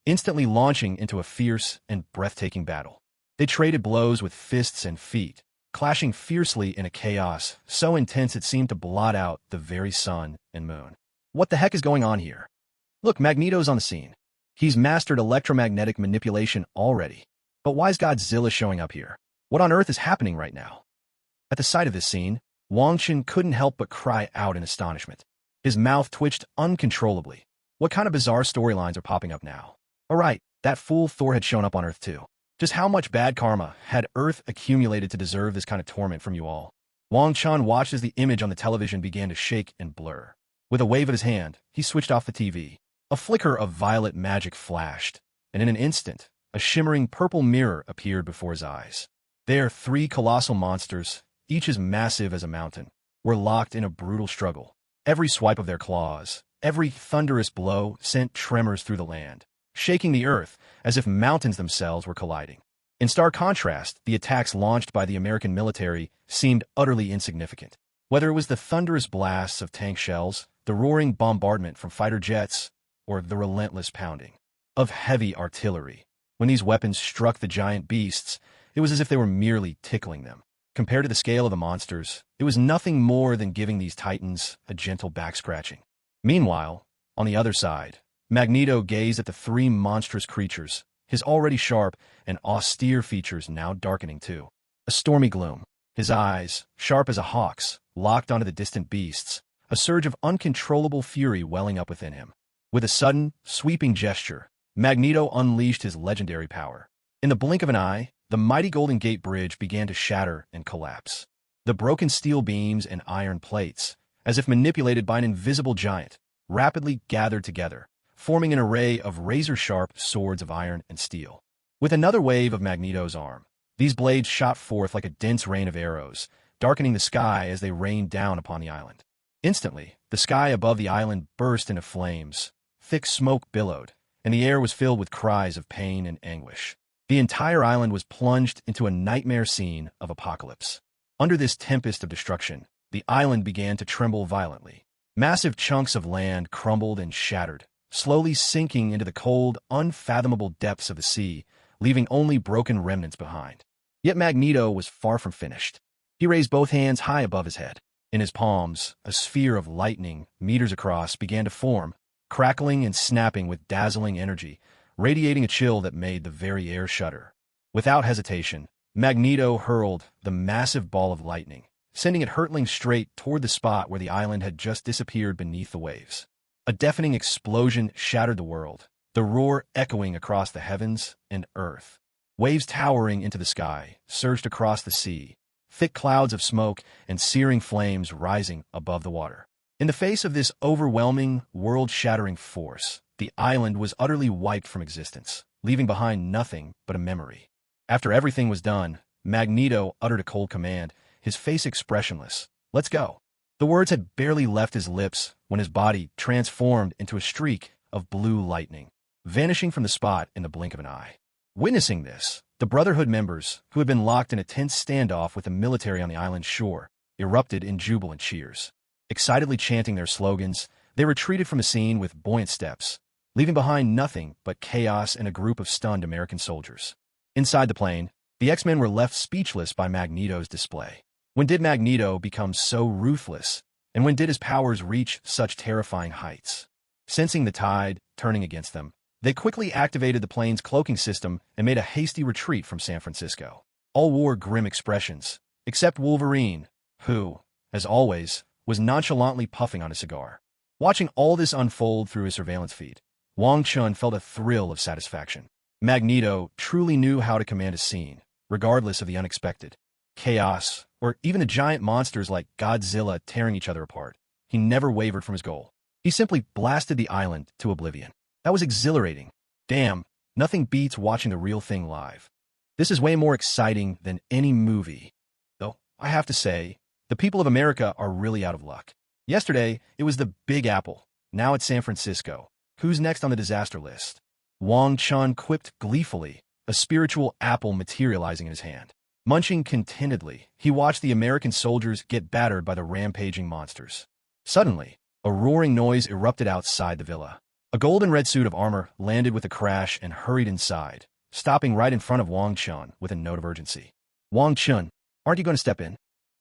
instantly launching into a fierce and breathtaking battle. They traded blows with fists and feet, clashing fiercely in a chaos so intense it seemed to blot out the very sun and moon. What the heck is going on here? Look, Magneto's on the scene. He's mastered electromagnetic manipulation already. But why's Godzilla showing up here? What on earth is happening right now? At the sight of this scene, Wong Chun couldn't help but cry out in astonishment. His mouth twitched uncontrollably. What kind of bizarre storylines are popping up now? All right, that fool Thor had shown up on Earth too. Just how much bad karma had Earth accumulated to deserve this kind of torment from you all? Wang Chen watched as the image on the television began to shake and blur. With a wave of his hand, he switched off the TV. A flicker of violet magic flashed, and in an instant, a shimmering purple mirror appeared before his eyes. There, three colossal monsters, each as massive as a mountain, were locked in a brutal struggle. Every swipe of their claws, every thunderous blow sent tremors through the land, shaking the earth as if mountains themselves were colliding. In stark contrast, the attacks launched by the American military seemed utterly insignificant. Whether it was the thunderous blasts of tank shells, the roaring bombardment from fighter jets, or the relentless pounding of heavy artillery, when these weapons struck the giant beasts, it was as if they were merely tickling them. Compared to the scale of the monsters, it was nothing more than giving these titans a gentle back-scratching. Meanwhile, on the other side, Magneto gazed at the three monstrous creatures, his already sharp and austere features now darkening too. A stormy gloom, his eyes, sharp as a hawk's, locked onto the distant beasts, a surge of uncontrollable fury welling up within him. With a sudden, sweeping gesture, Magneto unleashed his legendary power. In the blink of an eye, the mighty Golden Gate Bridge began to shatter and collapse. The broken steel beams and iron plates, as if manipulated by an invisible giant, rapidly gathered together, forming an array of razor-sharp swords of iron and steel. With another wave of Magneto's arm, these blades shot forth like a dense rain of arrows, darkening the sky as they rained down upon the island. Instantly, the sky above the island burst into flames. Thick smoke billowed, and the air was filled with cries of pain and anguish. The entire island was plunged into a nightmare scene of apocalypse. Under this tempest of destruction, the island began to tremble violently. Massive chunks of land crumbled and shattered, slowly sinking into the cold, unfathomable depths of the sea, leaving only broken remnants behind. Yet Magneto was far from finished. He raised both hands high above his head. In his palms, a sphere of lightning, meters across, began to form, crackling and snapping with dazzling energy, radiating a chill that made the very air shudder. Without hesitation, Magneto hurled the massive ball of lightning, sending it hurtling straight toward the spot where the island had just disappeared beneath the waves. A deafening explosion shattered the world, the roar echoing across the heavens and earth. Waves towering into the sky surged across the sea, thick clouds of smoke and searing flames rising above the water. In the face of this overwhelming, world-shattering force, the island was utterly wiped from existence, leaving behind nothing but a memory. After everything was done, Magneto uttered a cold command, his face expressionless. "Let's go." The words had barely left his lips when his body transformed into a streak of blue lightning, vanishing from the spot in the blink of an eye. Witnessing this, the Brotherhood members, who had been locked in a tense standoff with the military on the island's shore, erupted in jubilant cheers. Excitedly chanting their slogans, they retreated from the scene with buoyant steps, leaving behind nothing but chaos and a group of stunned American soldiers. Inside the plane, the X-Men were left speechless by Magneto's display. When did Magneto become so ruthless, and when did his powers reach such terrifying heights? Sensing the tide turning against them, they quickly activated the plane's cloaking system and made a hasty retreat from San Francisco. All wore grim expressions, except Wolverine, who, as always, was nonchalantly puffing on a cigar. Watching all this unfold through his surveillance feed, Wong Chun felt a thrill of satisfaction. Magneto truly knew how to command a scene, regardless of the unexpected. Chaos, or even the giant monsters like Godzilla tearing each other apart. He never wavered from his goal. He simply blasted the island to oblivion. That was exhilarating. Damn, nothing beats watching the real thing live. This is way more exciting than any movie. Though, I have to say, the people of America are really out of luck. Yesterday, it was the Big Apple. Now it's San Francisco. Who's next on the disaster list? Wang Chen quipped gleefully, a spiritual apple materializing in his hand. Munching contentedly, he watched the American soldiers get battered by the rampaging monsters. Suddenly, a roaring noise erupted outside the villa. A golden red suit of armor landed with a crash and hurried inside, stopping right in front of Wang Chun with a note of urgency. Wang Chun, aren't you going to step in?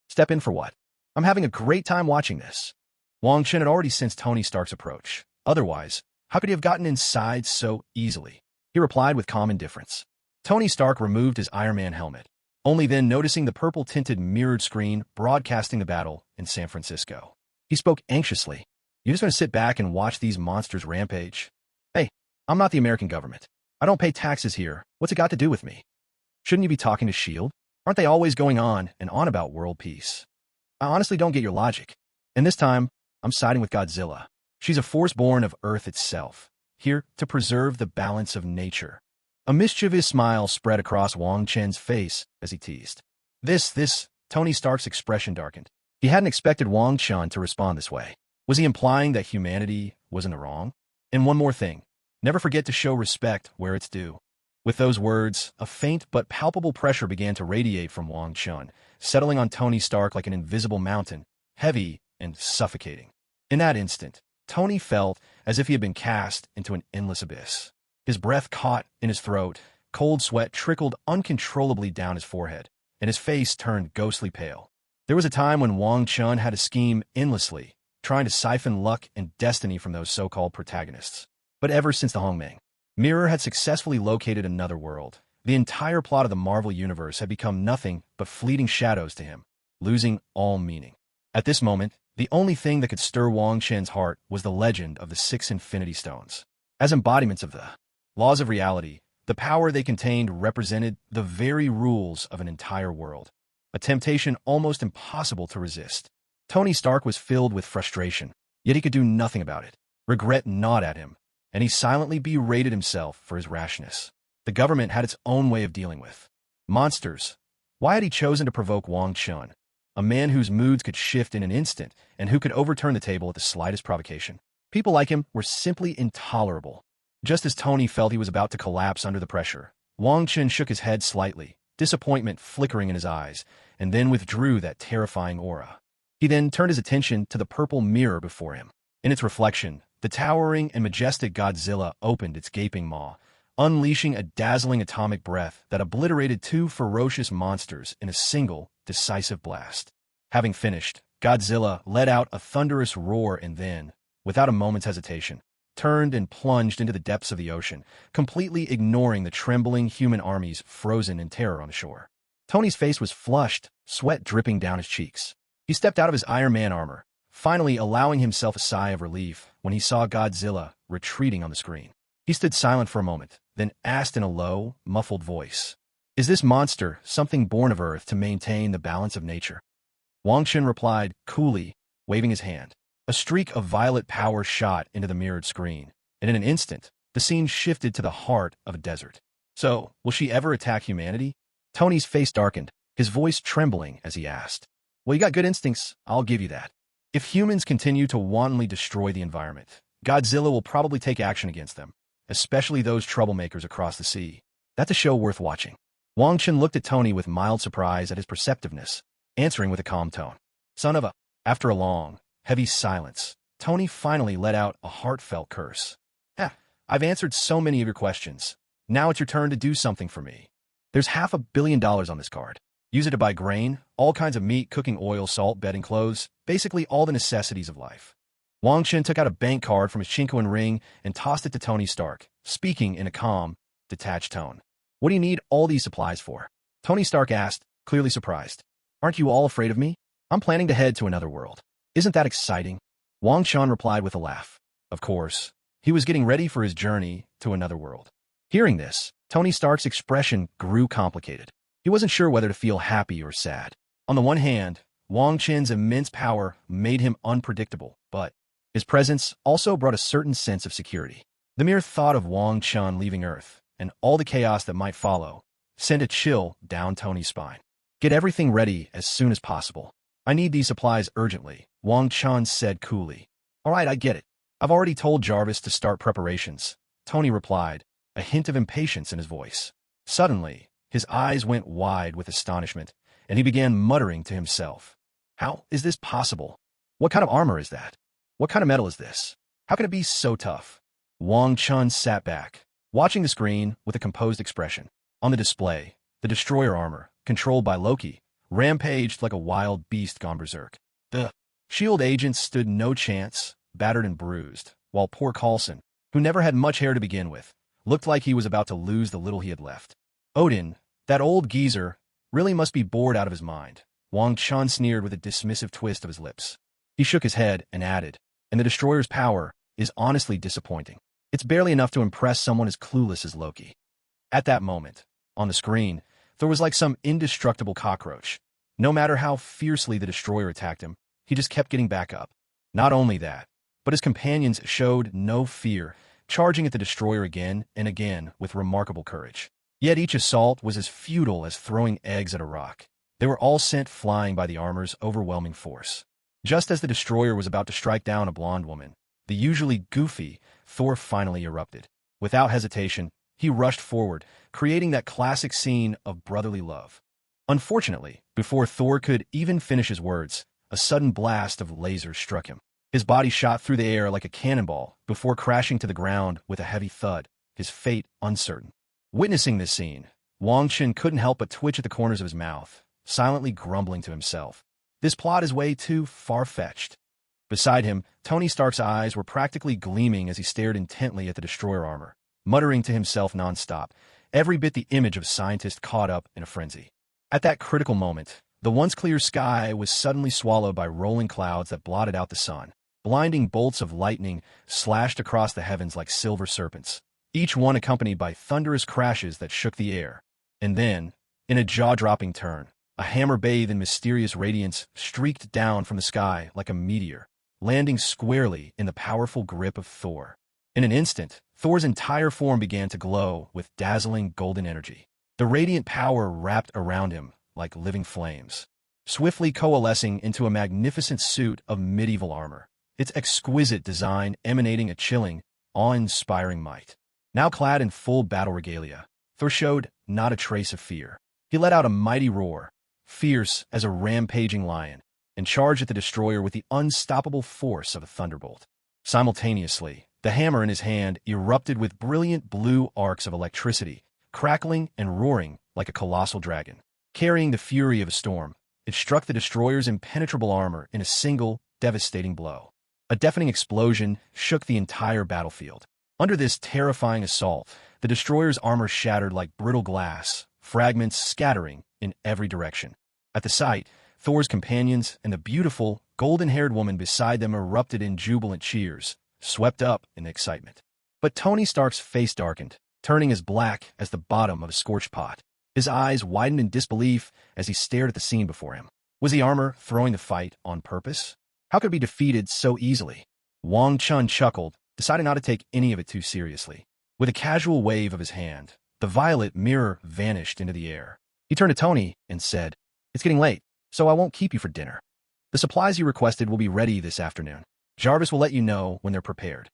Step in for what? I'm having a great time watching this. Wang Chen had already sensed Tony Stark's approach. Otherwise, how could he have gotten inside so easily? He replied with calm indifference. Tony Stark removed his Iron Man helmet, only then noticing the purple-tinted mirrored screen broadcasting the battle in San Francisco. He spoke anxiously. You just going to sit back and watch these monsters rampage? Hey, I'm not the American government. I don't pay taxes here. What's it got to do with me? Shouldn't you be talking to S.H.I.E.L.D.? Aren't they always going on and on about world peace? I honestly don't get your logic. And this time, I'm siding with Godzilla. She's a force born of Earth itself, here to preserve the balance of nature. A mischievous smile spread across Wang Chen's face as he teased. Tony Stark's expression darkened. He hadn't expected Wang Chen to respond this way. Was he implying that humanity was in the wrong? And one more thing, never forget to show respect where it's due. With those words, a faint but palpable pressure began to radiate from Wang Chen, settling on Tony Stark like an invisible mountain, heavy and suffocating. In that instant, Tony felt as if he had been cast into an endless abyss. His breath caught in his throat, cold sweat trickled uncontrollably down his forehead, and his face turned ghostly pale. There was a time when Wang Chun had to scheme endlessly, trying to siphon luck and destiny from those so-called protagonists. But ever since the Hong Mang mirror had successfully located another world, the entire plot of the Marvel Universe had become nothing but fleeting shadows to him, losing all meaning. At this moment, the only thing that could stir Wang Chen's heart was the legend of the 6 Infinity Stones. As embodiments of the laws of reality, the power they contained represented the very rules of an entire world, a temptation almost impossible to resist. Tony Stark was filled with frustration, yet he could do nothing about it. Regret gnawed at him, and he silently berated himself for his rashness. The government had its own way of dealing with monsters. Why had he chosen to provoke Wang Chun, a man whose moods could shift in an instant and who could overturn the table at the slightest provocation? People like him were simply intolerable. Just as Tony felt he was about to collapse under the pressure, Wang Chun shook his head slightly, disappointment flickering in his eyes, and then withdrew that terrifying aura. He then turned his attention to the purple mirror before him. In its reflection, the towering and majestic Godzilla opened its gaping maw, unleashing a dazzling atomic breath that obliterated 2 ferocious monsters in a single, decisive blast. Having finished, Godzilla let out a thunderous roar and then, without a moment's hesitation, turned and plunged into the depths of the ocean, completely ignoring the trembling human armies frozen in terror on the shore. Tony's face was flushed, sweat dripping down his cheeks. He stepped out of his Iron Man armor, finally allowing himself a sigh of relief when he saw Godzilla retreating on the screen. He stood silent for a moment, then asked in a low, muffled voice, "Is this monster something born of Earth to maintain the balance of nature?" Wang Chen replied coolly, waving his hand. A streak of violet power shot into the mirrored screen, and in an instant, the scene shifted to the heart of a desert. So, will she ever attack humanity? Tony's face darkened, his voice trembling as he asked. Well, you got good instincts, I'll give you that. If humans continue to wantonly destroy the environment, Godzilla will probably take action against them, especially those troublemakers across the sea. That's a show worth watching. Wang Chen looked at Tony with mild surprise at his perceptiveness, answering with a calm tone. Son of a... After a long, heavy silence, Tony finally let out a heartfelt curse. I've answered so many of your questions. Now it's your turn to do something for me. There's $500 million on this card. Use it to buy grain, all kinds of meat, cooking oil, salt, bedding, clothes, basically all the necessities of life. Wang Chen took out a bank card from his Chinkoan ring and tossed it to Tony Stark, speaking in a calm, detached tone. What do you need all these supplies for? Tony Stark asked, clearly surprised. Aren't you all afraid of me? I'm planning to head to another world. Isn't that exciting? Wang Chen replied with a laugh. Of course. He was getting ready for his journey to another world. Hearing this, Tony Stark's expression grew complicated. He wasn't sure whether to feel happy or sad. On the one hand, Wang Chen's immense power made him unpredictable, but his presence also brought a certain sense of security. The mere thought of Wang Chen leaving Earth, and all the chaos that might follow, sent a chill down Tony's spine. Get everything ready as soon as possible. I need these supplies urgently, Wang Chen said coolly. All right, I get it. I've already told Jarvis to start preparations, Tony replied, a hint of impatience in his voice. Suddenly, his eyes went wide with astonishment, and he began muttering to himself. How is this possible? What kind of armor is that? What kind of metal is this? How can it be so tough? Wang Chen sat back, watching the screen with a composed expression. On the display, the destroyer armor, controlled by Loki, rampaged like a wild beast gone berserk. The S.H.I.E.L.D. agents stood no chance, battered and bruised, while poor Coulson, who never had much hair to begin with, looked like he was about to lose the little he had left. Odin, that old geezer, really must be bored out of his mind, Wang Chen sneered with a dismissive twist of his lips. He shook his head and added, and the destroyer's power is honestly disappointing. It's barely enough to impress someone as clueless as Loki. At that moment, on the screen, there was like some indestructible cockroach. No matter how fiercely the destroyer attacked him, he just kept getting back up. Not only that, but his companions showed no fear, charging at the destroyer again and again with remarkable courage. Yet each assault was as futile as throwing eggs at a rock. They were all sent flying by the armor's overwhelming force. Just as the destroyer was about to strike down a blonde woman, the usually goofy Thor finally erupted. Without hesitation, he rushed forward, creating that classic scene of brotherly love. Unfortunately, before Thor could even finish his words, a sudden blast of lasers struck him. His body shot through the air like a cannonball before crashing to the ground with a heavy thud, his fate uncertain. Witnessing this scene, Wang Chen couldn't help but twitch at the corners of his mouth, silently grumbling to himself. This plot is way too far-fetched. Beside him, Tony Stark's eyes were practically gleaming as he stared intently at the destroyer armor, muttering to himself nonstop, every bit the image of a scientist caught up in a frenzy. At that critical moment, the once clear sky was suddenly swallowed by rolling clouds that blotted out the sun. Blinding bolts of lightning slashed across the heavens like silver serpents, each one accompanied by thunderous crashes that shook the air. And then, in a jaw-dropping turn, a hammer bathed in mysterious radiance streaked down from the sky like a meteor, landing squarely in the powerful grip of Thor. In an instant, Thor's entire form began to glow with dazzling golden energy. The radiant power wrapped around him like living flames, swiftly coalescing into a magnificent suit of medieval armor, its exquisite design emanating a chilling, awe-inspiring might. Now clad in full battle regalia, Thor showed not a trace of fear. He let out a mighty roar, fierce as a rampaging lion, and charged at the destroyer with the unstoppable force of a thunderbolt. Simultaneously, the hammer in his hand erupted with brilliant blue arcs of electricity, crackling and roaring like a colossal dragon. Carrying the fury of a storm, it struck the destroyer's impenetrable armor in a single, devastating blow. A deafening explosion shook the entire battlefield. Under this terrifying assault, the destroyer's armor shattered like brittle glass, fragments scattering in every direction. At the sight, Thor's companions and the beautiful, golden-haired woman beside them erupted in jubilant cheers, swept up in excitement. But Tony Stark's face darkened, turning as black as the bottom of a scorched pot. His eyes widened in disbelief as he stared at the scene before him. Was the armor throwing the fight on purpose? How could it be defeated so easily? Wang Chun chuckled, deciding not to take any of it too seriously. With a casual wave of his hand, the violet mirror vanished into the air. He turned to Tony and said, "It's getting late, so I won't keep you for dinner. The supplies you requested will be ready this afternoon. Jarvis will let you know when they're prepared.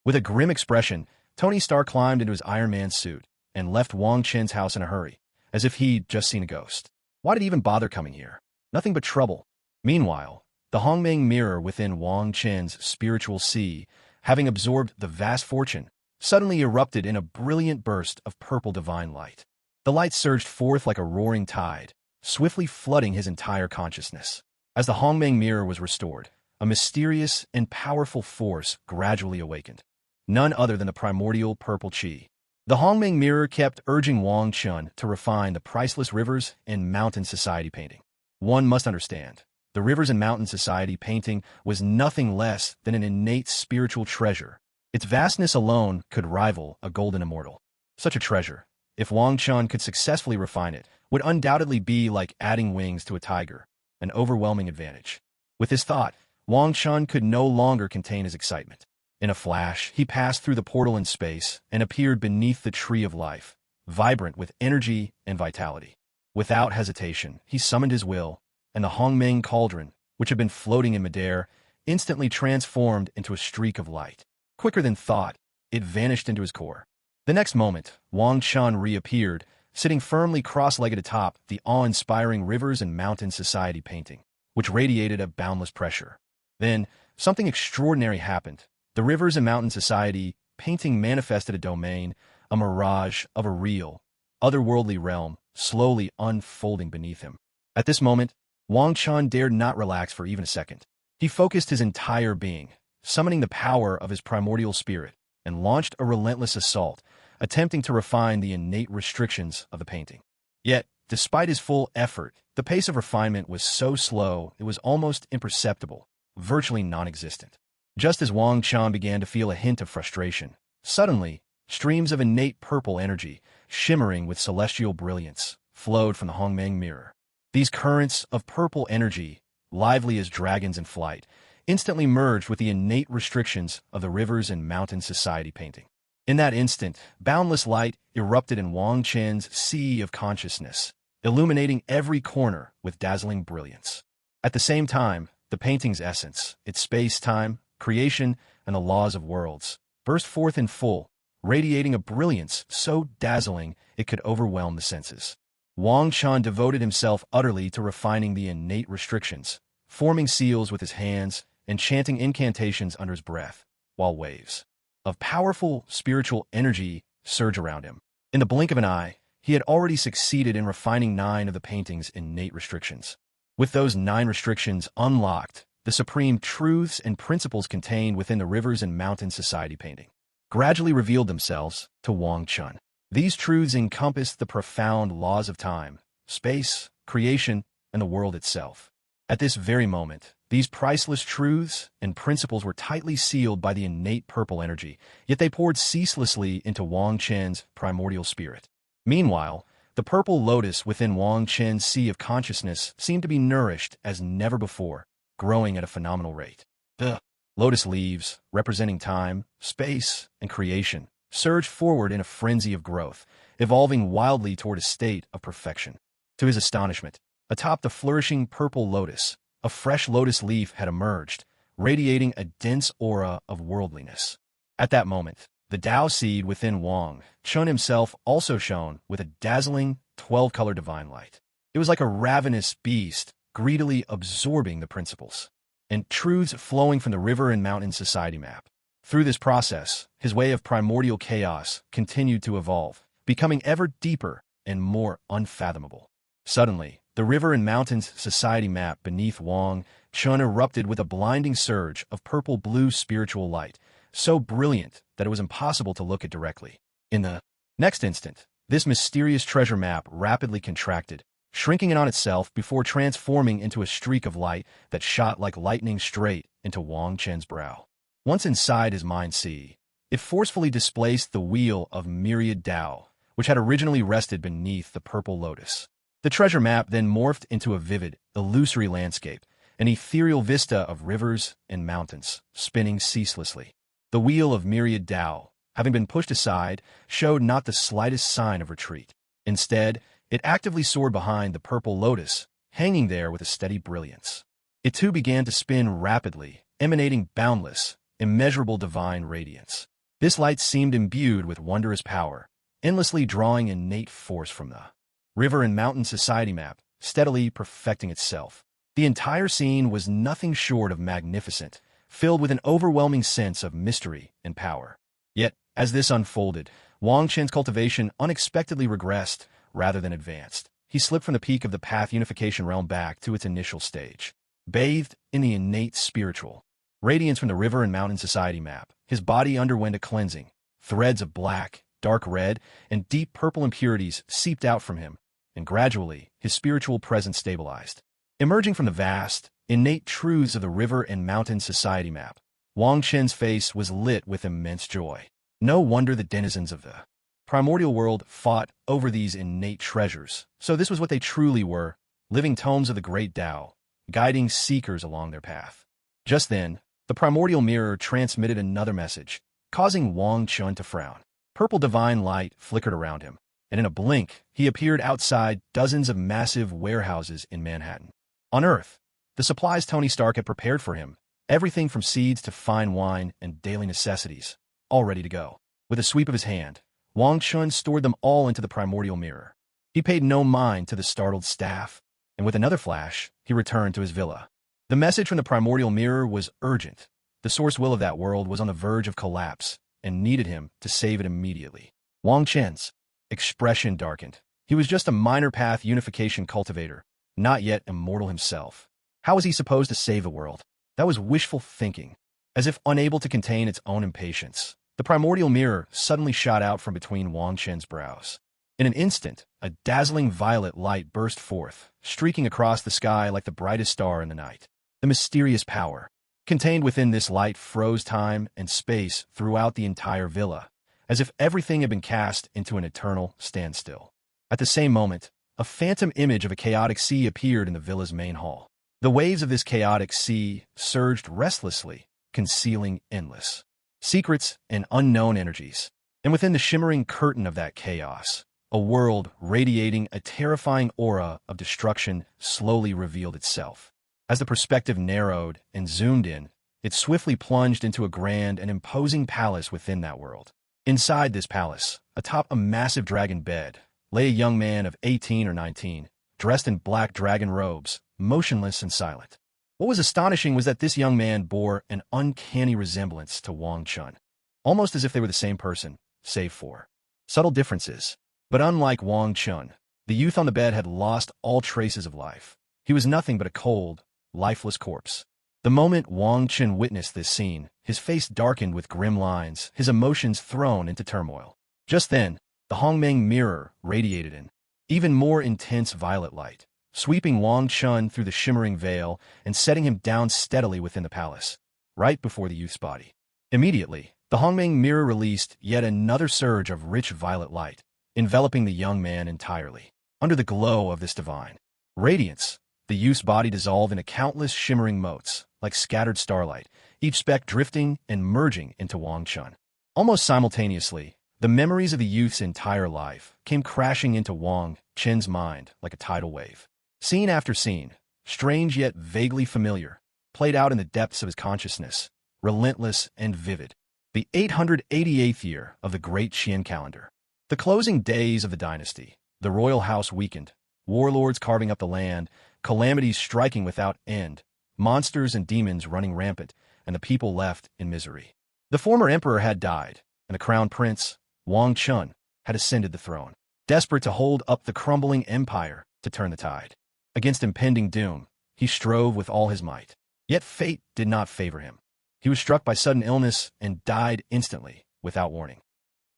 With a grim expression, Tony Stark climbed into his Iron Man suit and left Wang Chen's house in a hurry, as if he'd just seen a ghost. Why did he even bother coming here? Nothing but trouble. Meanwhile, the Hong Mang mirror within Wang Chen's spiritual sea, having absorbed the vast fortune, suddenly erupted in a brilliant burst of purple divine light. The light surged forth like a roaring tide, swiftly flooding his entire consciousness. As the Hong Mang mirror was restored, a mysterious and powerful force gradually awakened. None other than the primordial purple chi. The Hong Mang mirror kept urging Wong Chun to refine the priceless rivers and mountain society painting. One must understand, the rivers and mountain society painting was nothing less than an innate spiritual treasure. Its vastness alone could rival a golden immortal. Such a treasure, if Wong Chun could successfully refine it, would undoubtedly be like adding wings to a tiger, an overwhelming advantage. With this thought, Wong Chun could no longer contain his excitement. In a flash, he passed through the portal in space and appeared beneath the Tree of Life, vibrant with energy and vitality. Without hesitation, he summoned his will, and the Hong Mang cauldron, which had been floating in midair, instantly transformed into a streak of light. Quicker than thought, it vanished into his core. The next moment, Wong Chun reappeared, sitting firmly cross-legged atop the awe-inspiring Rivers and Mountain Society painting, which radiated a boundless pressure. Then, something extraordinary happened. The Rivers and Mountain Society painting manifested a domain, a mirage of a real, otherworldly realm, slowly unfolding beneath him. At this moment, Wong Chun dared not relax for even a second. He focused his entire being, summoning the power of his primordial spirit, and launched a relentless assault, attempting to refine the innate restrictions of the painting. Yet, despite his full effort, the pace of refinement was so slow it was almost imperceptible, virtually non-existent. Just as Wong Chun began to feel a hint of frustration, suddenly, streams of innate purple energy, shimmering with celestial brilliance, flowed from the Hong Mang mirror. These currents of purple energy, lively as dragons in flight, instantly merged with the innate restrictions of the Rivers and Mountain Society painting. In that instant, boundless light erupted in Wang Chen's sea of consciousness, illuminating every corner with dazzling brilliance. At the same time, the painting's essence, its space-time, creation, and the laws of worlds, burst forth in full, radiating a brilliance so dazzling it could overwhelm the senses. Wang Chun devoted himself utterly to refining the innate restrictions, forming seals with his hands and chanting incantations under his breath, while waves of powerful spiritual energy surged around him. In the blink of an eye, he had already succeeded in refining 9 of the painting's innate restrictions. With those 9 restrictions unlocked, the supreme truths and principles contained within the Rivers and Mountain Society painting gradually revealed themselves to Wang Chun. These truths encompassed the profound laws of time, space, creation, and the world itself. At this very moment, these priceless truths and principles were tightly sealed by the innate purple energy, yet they poured ceaselessly into Wang Chen's primordial spirit. Meanwhile, the purple lotus within Wang Chen's sea of consciousness seemed to be nourished as never before, growing at a phenomenal rate. The lotus leaves, representing time, space, and creation, surged forward in a frenzy of growth, evolving wildly toward a state of perfection. To his astonishment, atop the flourishing purple lotus, a fresh lotus leaf had emerged, radiating a dense aura of worldliness. At that moment, the Tao seed within Wang Chun himself also shone with a dazzling 12-color divine light. It was like a ravenous beast, greedily absorbing the principles and truths flowing from the River and Mountain Society map. Through this process, his way of primordial chaos continued to evolve, becoming ever deeper and more unfathomable. Suddenly, the River and Mountains Society map beneath Wang Chun erupted with a blinding surge of purple-blue spiritual light, so brilliant that it was impossible to look at directly. In the next instant, this mysterious treasure map rapidly contracted, shrinking in on itself before transforming into a streak of light that shot like lightning straight into Wang Chen's brow. Once inside his mind sea, it forcefully displaced the wheel of myriad Tao, which had originally rested beneath the purple lotus. The treasure map then morphed into a vivid, illusory landscape, an ethereal vista of rivers and mountains, spinning ceaselessly. The wheel of myriad Tao, having been pushed aside, showed not the slightest sign of retreat. Instead, it actively soared behind the purple lotus, hanging there with a steady brilliance. It too began to spin rapidly, emanating boundless, immeasurable divine radiance. This light seemed imbued with wondrous power, endlessly drawing innate force from the river and mountain society map, steadily perfecting itself. The entire scene was nothing short of magnificent, filled with an overwhelming sense of mystery and power. Yet, as this unfolded, Wang Chen's cultivation unexpectedly regressed rather than advanced. He slipped from the peak of the path unification realm back to its initial stage. Bathed in the innate spiritual radiance from the river and mountain society map, his body underwent a cleansing. Threads of black, dark red, and deep purple impurities seeped out from him, and gradually his spiritual presence stabilized. Emerging from the vast, innate truths of the river and mountain society map, Wang Chen's face was lit with immense joy. No wonder the denizens of the primordial world fought over these innate treasures. So this was what they truly were, living tomes of the great Tao, guiding seekers along their path. Just then, the primordial mirror transmitted another message, causing Wang Chun to frown. Purple divine light flickered around him, and in a blink, he appeared outside dozens of massive warehouses in Manhattan. On Earth, the supplies Tony Stark had prepared for him, everything from seeds to fine wine and daily necessities, all ready to go. With a sweep of his hand, Wang Chun stored them all into the primordial mirror. He paid no mind to the startled staff, and with another flash, he returned to his villa. The message from the primordial mirror was urgent. The source will of that world was on the verge of collapse and needed him to save it immediately. Wang Chen's expression darkened. He was just a minor path unification cultivator, not yet immortal himself. How was he supposed to save the world? That was wishful thinking. As if unable to contain its own impatience, the primordial mirror suddenly shot out from between Wang Chen's brows. In an instant, a dazzling violet light burst forth, streaking across the sky like the brightest star in the night. The mysterious power contained within this light froze time and space throughout the entire villa, as if everything had been cast into an eternal standstill. At the same moment, a phantom image of a chaotic sea appeared in the villa's main hall. The waves of this chaotic sea surged restlessly, concealing endless secrets and unknown energies. And within the shimmering curtain of that chaos, a world radiating a terrifying aura of destruction slowly revealed itself. As the perspective narrowed and zoomed in, it swiftly plunged into a grand and imposing palace within that world. Inside this palace, atop a massive dragon bed, lay a young man of 18 or 19, dressed in black dragon robes, motionless and silent. What was astonishing was that this young man bore an uncanny resemblance to Wang Chun, almost as if they were the same person, save for subtle differences. But unlike Wang Chun, the youth on the bed had lost all traces of life. He was nothing but a cold, lifeless corpse. The moment Wang Chen witnessed this scene, his face darkened with grim lines, his emotions thrown into turmoil. Just then, the Hong Mang mirror radiated an even more intense violet light, sweeping Wang Chun through the shimmering veil and setting him down steadily within the palace, right before the youth's body. Immediately, the Hong Mang mirror released yet another surge of rich violet light, enveloping the young man entirely. Under the glow of this divine radiance, the youth's body dissolved into countless shimmering motes, like scattered starlight, each speck drifting and merging into Wang Chun. Almost simultaneously, the memories of the youth's entire life came crashing into Wang Chen's mind like a tidal wave. Scene after scene, strange yet vaguely familiar, played out in the depths of his consciousness, relentless and vivid. The 888th year of the Great Qian calendar. The closing days of the dynasty, the royal house weakened, warlords carving up the land, calamities striking without end, monsters and demons running rampant, and the people left in misery. The former emperor had died, and the crown prince, Wang Chun, had ascended the throne, desperate to hold up the crumbling empire to turn the tide. Against impending doom, he strove with all his might. Yet fate did not favor him. He was struck by sudden illness and died instantly, without warning.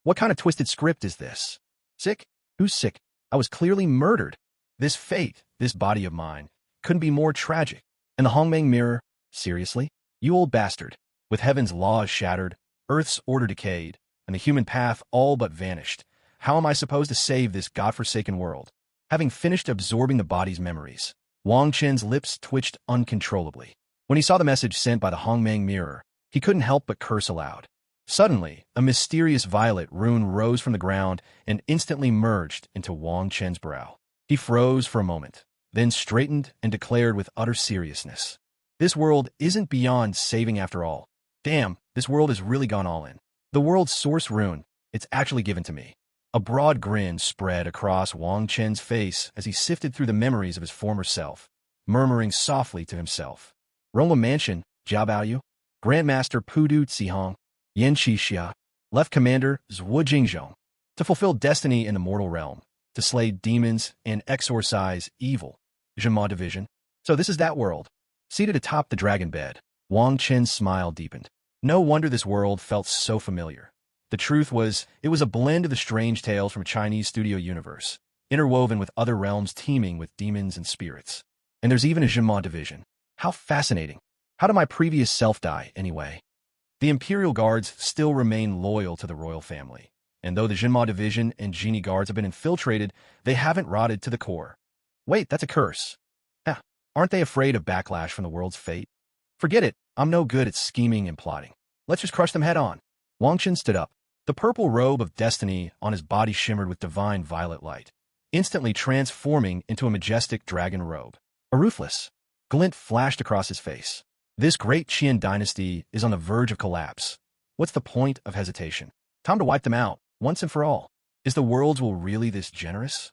What kind of twisted script is this? Sick? Who's sick? I was clearly murdered. This fate, this body of mine, couldn't be more tragic. And the Hong Mang mirror? Seriously? You old bastard. With heaven's laws shattered, Earth's order decayed, and the human path all but vanished, how am I supposed to save this godforsaken world? Having finished absorbing the body's memories, Wang Chen's lips twitched uncontrollably. When he saw the message sent by the Hong Mang mirror, he couldn't help but curse aloud. Suddenly, a mysterious violet rune rose from the ground and instantly merged into Wang Chen's brow. He froze for a moment, then straightened and declared with utter seriousness, This world isn't beyond saving after all. Damn, this world has really gone all in. The world's source rune, it's actually given to me. A broad grin spread across Wang Chen's face as he sifted through the memories of his former self, murmuring softly to himself. Roma Mansion, Jia Baoyu, Grandmaster Pudu Zihong, Yan Qixia, Left Commander Zhuo Jingzhong, to fulfill destiny in the mortal realm, to slay demons and exorcise evil. Zhenma Division. So this is that world. Seated atop the dragon bed, Wang Chen's smile deepened. No wonder this world felt so familiar. The truth was, it was a blend of the strange tales from a Chinese studio universe, interwoven with other realms teeming with demons and spirits. And there's even a Zhenma Division. How fascinating. How did my previous self die, anyway? The Imperial Guards still remain loyal to the royal family, and though the Zhenma Division and Genie Guards have been infiltrated, they haven't rotted to the core. Wait, that's a curse. Aren't they afraid of backlash from the world's fate? Forget it, I'm no good at scheming and plotting. Let's just crush them head on. Wang Chen stood up. The purple robe of destiny on his body shimmered with divine violet light, instantly transforming into a majestic dragon robe. A ruthless glint flashed across his face. This great Qian dynasty is on the verge of collapse. What's the point of hesitation? Time to wipe them out, once and for all. Is the world's will really this generous?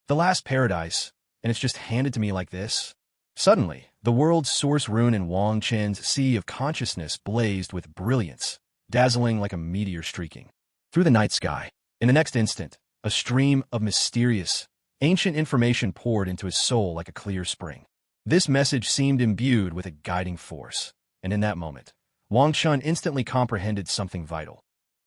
The last paradise, and it's just handed to me like this? Suddenly, the world's source rune in Wang Chen's sea of consciousness blazed with brilliance, dazzling like a meteor streaking through the night sky. In the next instant, a stream of mysterious, ancient information poured into his soul like a clear spring. This message seemed imbued with a guiding force, and in that moment, Wang Chun instantly comprehended something vital.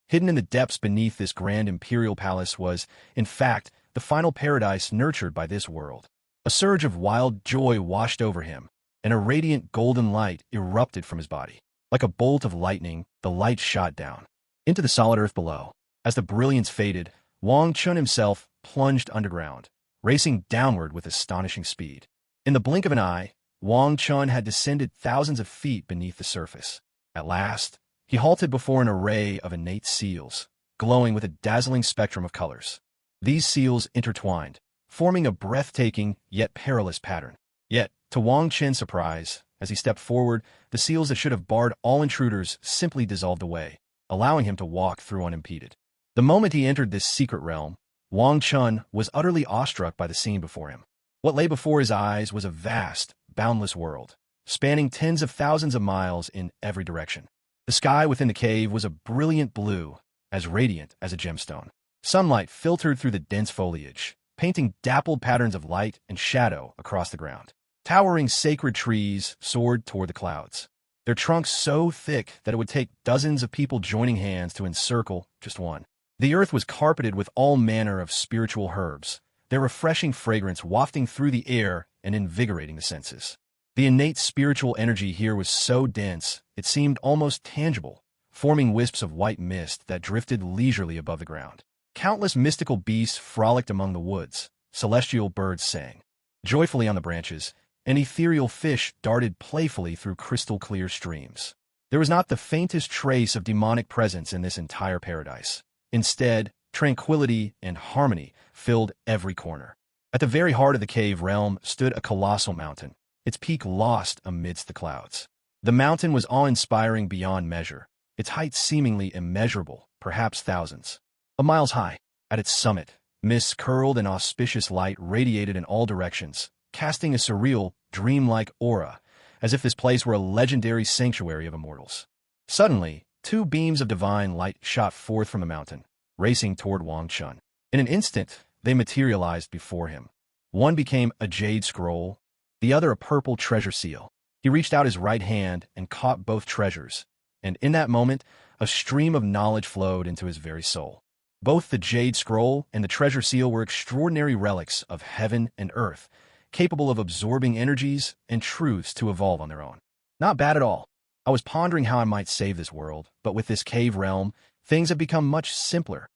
Hidden in the depths beneath this grand imperial palace was, in fact, the final paradise nurtured by this world. A surge of wild joy washed over him, and a radiant golden light erupted from his body. Like a bolt of lightning, the light shot down into the solid earth below. As the brilliance faded, Wang Chun himself plunged underground, racing downward with astonishing speed. In the blink of an eye, Wang Chun had descended thousands of feet beneath the surface. At last, he halted before an array of innate seals, glowing with a dazzling spectrum of colors. These seals intertwined, forming a breathtaking yet perilous pattern. Yet, to Wang Chen's surprise, as he stepped forward, the seals that should have barred all intruders simply dissolved away, allowing him to walk through unimpeded. The moment he entered this secret realm, Wang Chun was utterly awestruck by the scene before him. What lay before his eyes was a vast, boundless world, spanning tens of thousands of miles in every direction. The sky within the cave was a brilliant blue, as radiant as a gemstone. Sunlight filtered through the dense foliage, painting dappled patterns of light and shadow across the ground. Towering sacred trees soared toward the clouds, their trunks so thick that it would take dozens of people joining hands to encircle just one. The earth was carpeted with all manner of spiritual herbs, their refreshing fragrance wafting through the air and invigorating the senses. The innate spiritual energy here was so dense, it seemed almost tangible, forming wisps of white mist that drifted leisurely above the ground. Countless mystical beasts frolicked among the woods, celestial birds sang joyfully on the branches, and ethereal fish darted playfully through crystal-clear streams. There was not the faintest trace of demonic presence in this entire paradise. Instead, tranquility and harmony filled every corner. At the very heart of the cave realm stood a colossal mountain, its peak lost amidst the clouds. The mountain was awe-inspiring beyond measure, its height seemingly immeasurable, perhaps thousands of miles high. At its summit, mists curled and auspicious light radiated in all directions, casting a surreal, dreamlike aura, as if this place were a legendary sanctuary of immortals. Suddenly, two beams of divine light shot forth from the mountain, racing toward Wang Chun. In an instant, they materialized before him. One became a jade scroll, the other a purple treasure seal. He reached out his right hand and caught both treasures, and in that moment, a stream of knowledge flowed into his very soul. Both the jade scroll and the treasure seal were extraordinary relics of heaven and earth, capable of absorbing energies and truths to evolve on their own. Not bad at all. I was pondering how I might save this world, but with this cave realm, things have become much simpler.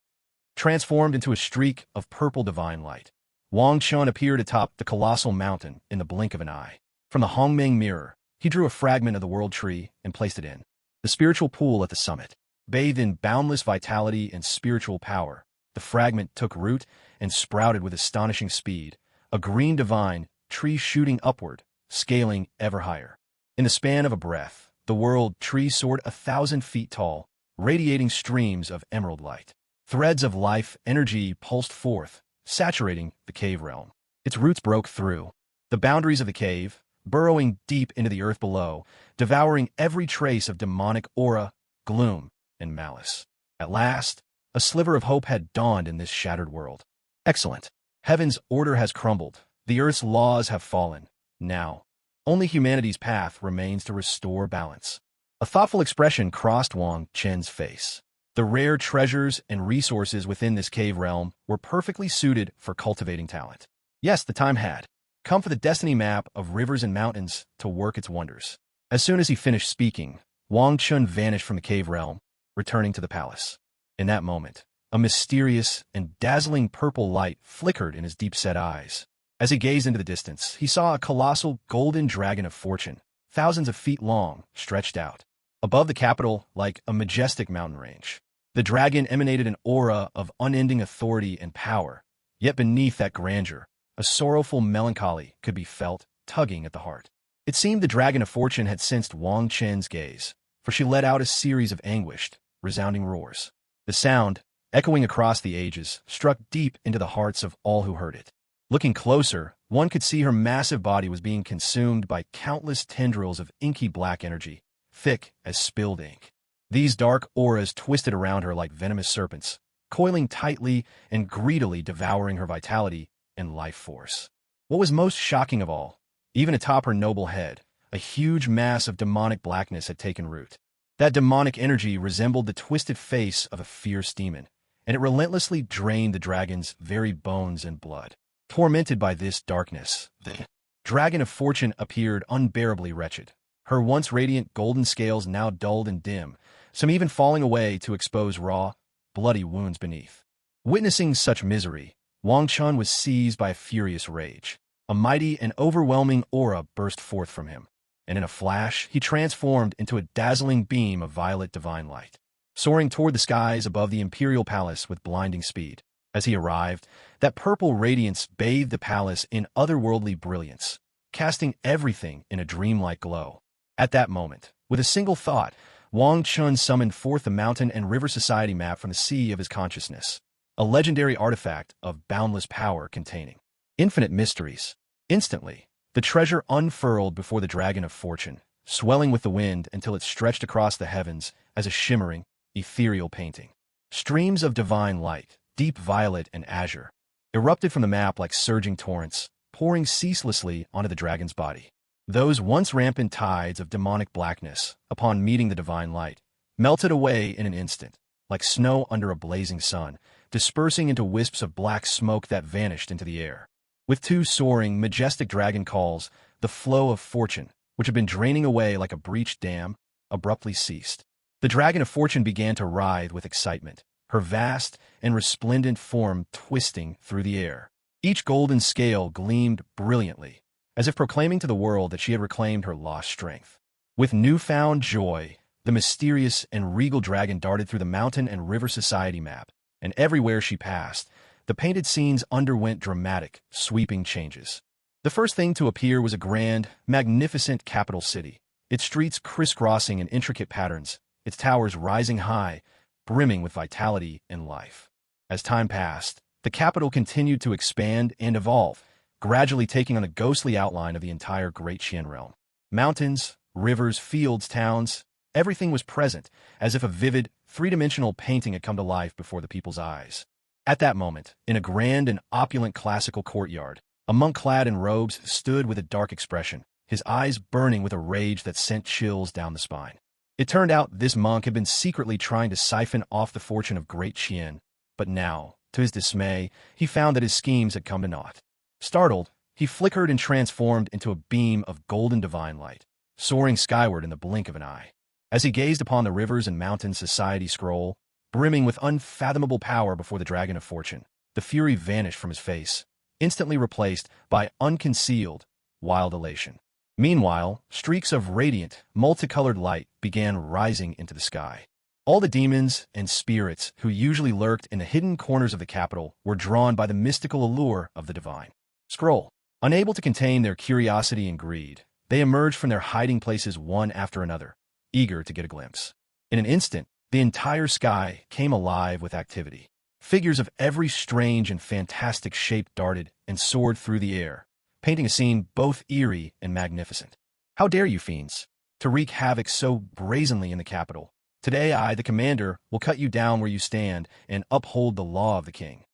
Transformed into a streak of purple divine light, Wang Chun appeared atop the colossal mountain in the blink of an eye. From the Hong Mang mirror, he drew a fragment of the world tree and placed it in the spiritual pool at the summit. Bathed in boundless vitality and spiritual power, the fragment took root and sprouted with astonishing speed, a green divine tree shooting upward, scaling ever higher. In the span of a breath, the world tree soared 1,000 feet tall, radiating streams of emerald light. Threads of life energy pulsed forth, saturating the cave realm. Its roots broke through the boundaries of the cave, burrowing deep into the earth below, devouring every trace of demonic aura, gloom, and malice. At last, a sliver of hope had dawned in this shattered world. Excellent. Heaven's order has crumbled. The earth's laws have fallen. Now, only humanity's path remains to restore balance. A thoughtful expression crossed Wang Chen's face. The rare treasures and resources within this cave realm were perfectly suited for cultivating talent. Yes, the time had come for the destiny map of rivers and mountains to work its wonders. As soon as he finished speaking, Wong Chun vanished from the cave realm, returning to the palace. In that moment, a mysterious and dazzling purple light flickered in his deep-set eyes. As he gazed into the distance, he saw a colossal golden dragon of fortune, thousands of feet long, stretched out above the capital like a majestic mountain range. The dragon emanated an aura of unending authority and power, yet beneath that grandeur, a sorrowful melancholy could be felt, tugging at the heart. It seemed the dragon of fortune had sensed Wang Chen's gaze, for she let out a series of anguished, resounding roars. The sound, echoing across the ages, struck deep into the hearts of all who heard it. Looking closer, one could see her massive body was being consumed by countless tendrils of inky black energy, thick as spilled ink. These dark auras twisted around her like venomous serpents, coiling tightly and greedily devouring her vitality and life force. What was most shocking of all, even atop her noble head, a huge mass of demonic blackness had taken root. That demonic energy resembled the twisted face of a fierce demon, and it relentlessly drained the dragon's very bones and blood. Tormented by this darkness, the dragon of fortune appeared unbearably wretched. Her once radiant golden scales now dulled and dim, some even falling away to expose raw, bloody wounds beneath. Witnessing such misery, Wang Chun was seized by a furious rage. A mighty and overwhelming aura burst forth from him, and in a flash, he transformed into a dazzling beam of violet divine light, soaring toward the skies above the imperial palace with blinding speed. As he arrived, that purple radiance bathed the palace in otherworldly brilliance, casting everything in a dreamlike glow. At that moment, with a single thought, Wang Chun summoned forth the mountain and river society map from the sea of his consciousness, a legendary artifact of boundless power containing infinite mysteries. Instantly, the treasure unfurled before the dragon of fortune, swelling with the wind until it stretched across the heavens as a shimmering, ethereal painting. Streams of divine light, deep violet and azure, erupted from the map like surging torrents, pouring ceaselessly onto the dragon's body. Those once rampant tides of demonic blackness, upon meeting the divine light, melted away in an instant, like snow under a blazing sun, dispersing into wisps of black smoke that vanished into the air. With two soaring, majestic dragon calls, the flow of fortune, which had been draining away like a breached dam, abruptly ceased. The dragon of fortune began to writhe with excitement, her vast and resplendent form twisting through the air. Each golden scale gleamed brilliantly, as if proclaiming to the world that she had reclaimed her lost strength. With newfound joy, the mysterious and regal dragon darted through the mountain and river society map, and everywhere she passed, the painted scenes underwent dramatic, sweeping changes. The first thing to appear was a grand, magnificent capital city, its streets crisscrossing in intricate patterns, its towers rising high, brimming with vitality and life. As time passed, the capital continued to expand and evolve, gradually taking on the ghostly outline of the entire Great Qian realm. Mountains, rivers, fields, towns, everything was present, as if a vivid, three-dimensional painting had come to life before the people's eyes. At that moment, in a grand and opulent classical courtyard, a monk clad in robes stood with a dark expression, his eyes burning with a rage that sent chills down the spine. It turned out this monk had been secretly trying to siphon off the fortune of Great Qian, but now, to his dismay, he found that his schemes had come to naught. Startled, he flickered and transformed into a beam of golden divine light, soaring skyward in the blink of an eye. As he gazed upon the rivers and mountains society scroll, brimming with unfathomable power before the dragon of fortune, the fury vanished from his face, instantly replaced by unconcealed, wild elation. Meanwhile, streaks of radiant, multicolored light began rising into the sky. All the demons and spirits who usually lurked in the hidden corners of the capital were drawn by the mystical allure of the divine scroll. Unable to contain their curiosity and greed, They emerged from their hiding places one after another, eager to get a glimpse. In an instant, the entire sky came alive with activity. Figures of every strange and fantastic shape darted and soared through the air, painting a scene both eerie and magnificent. How dare you, fiends, to wreak havoc so brazenly in the capital? Today I, the commander, will cut you down where you stand and uphold the law of the king.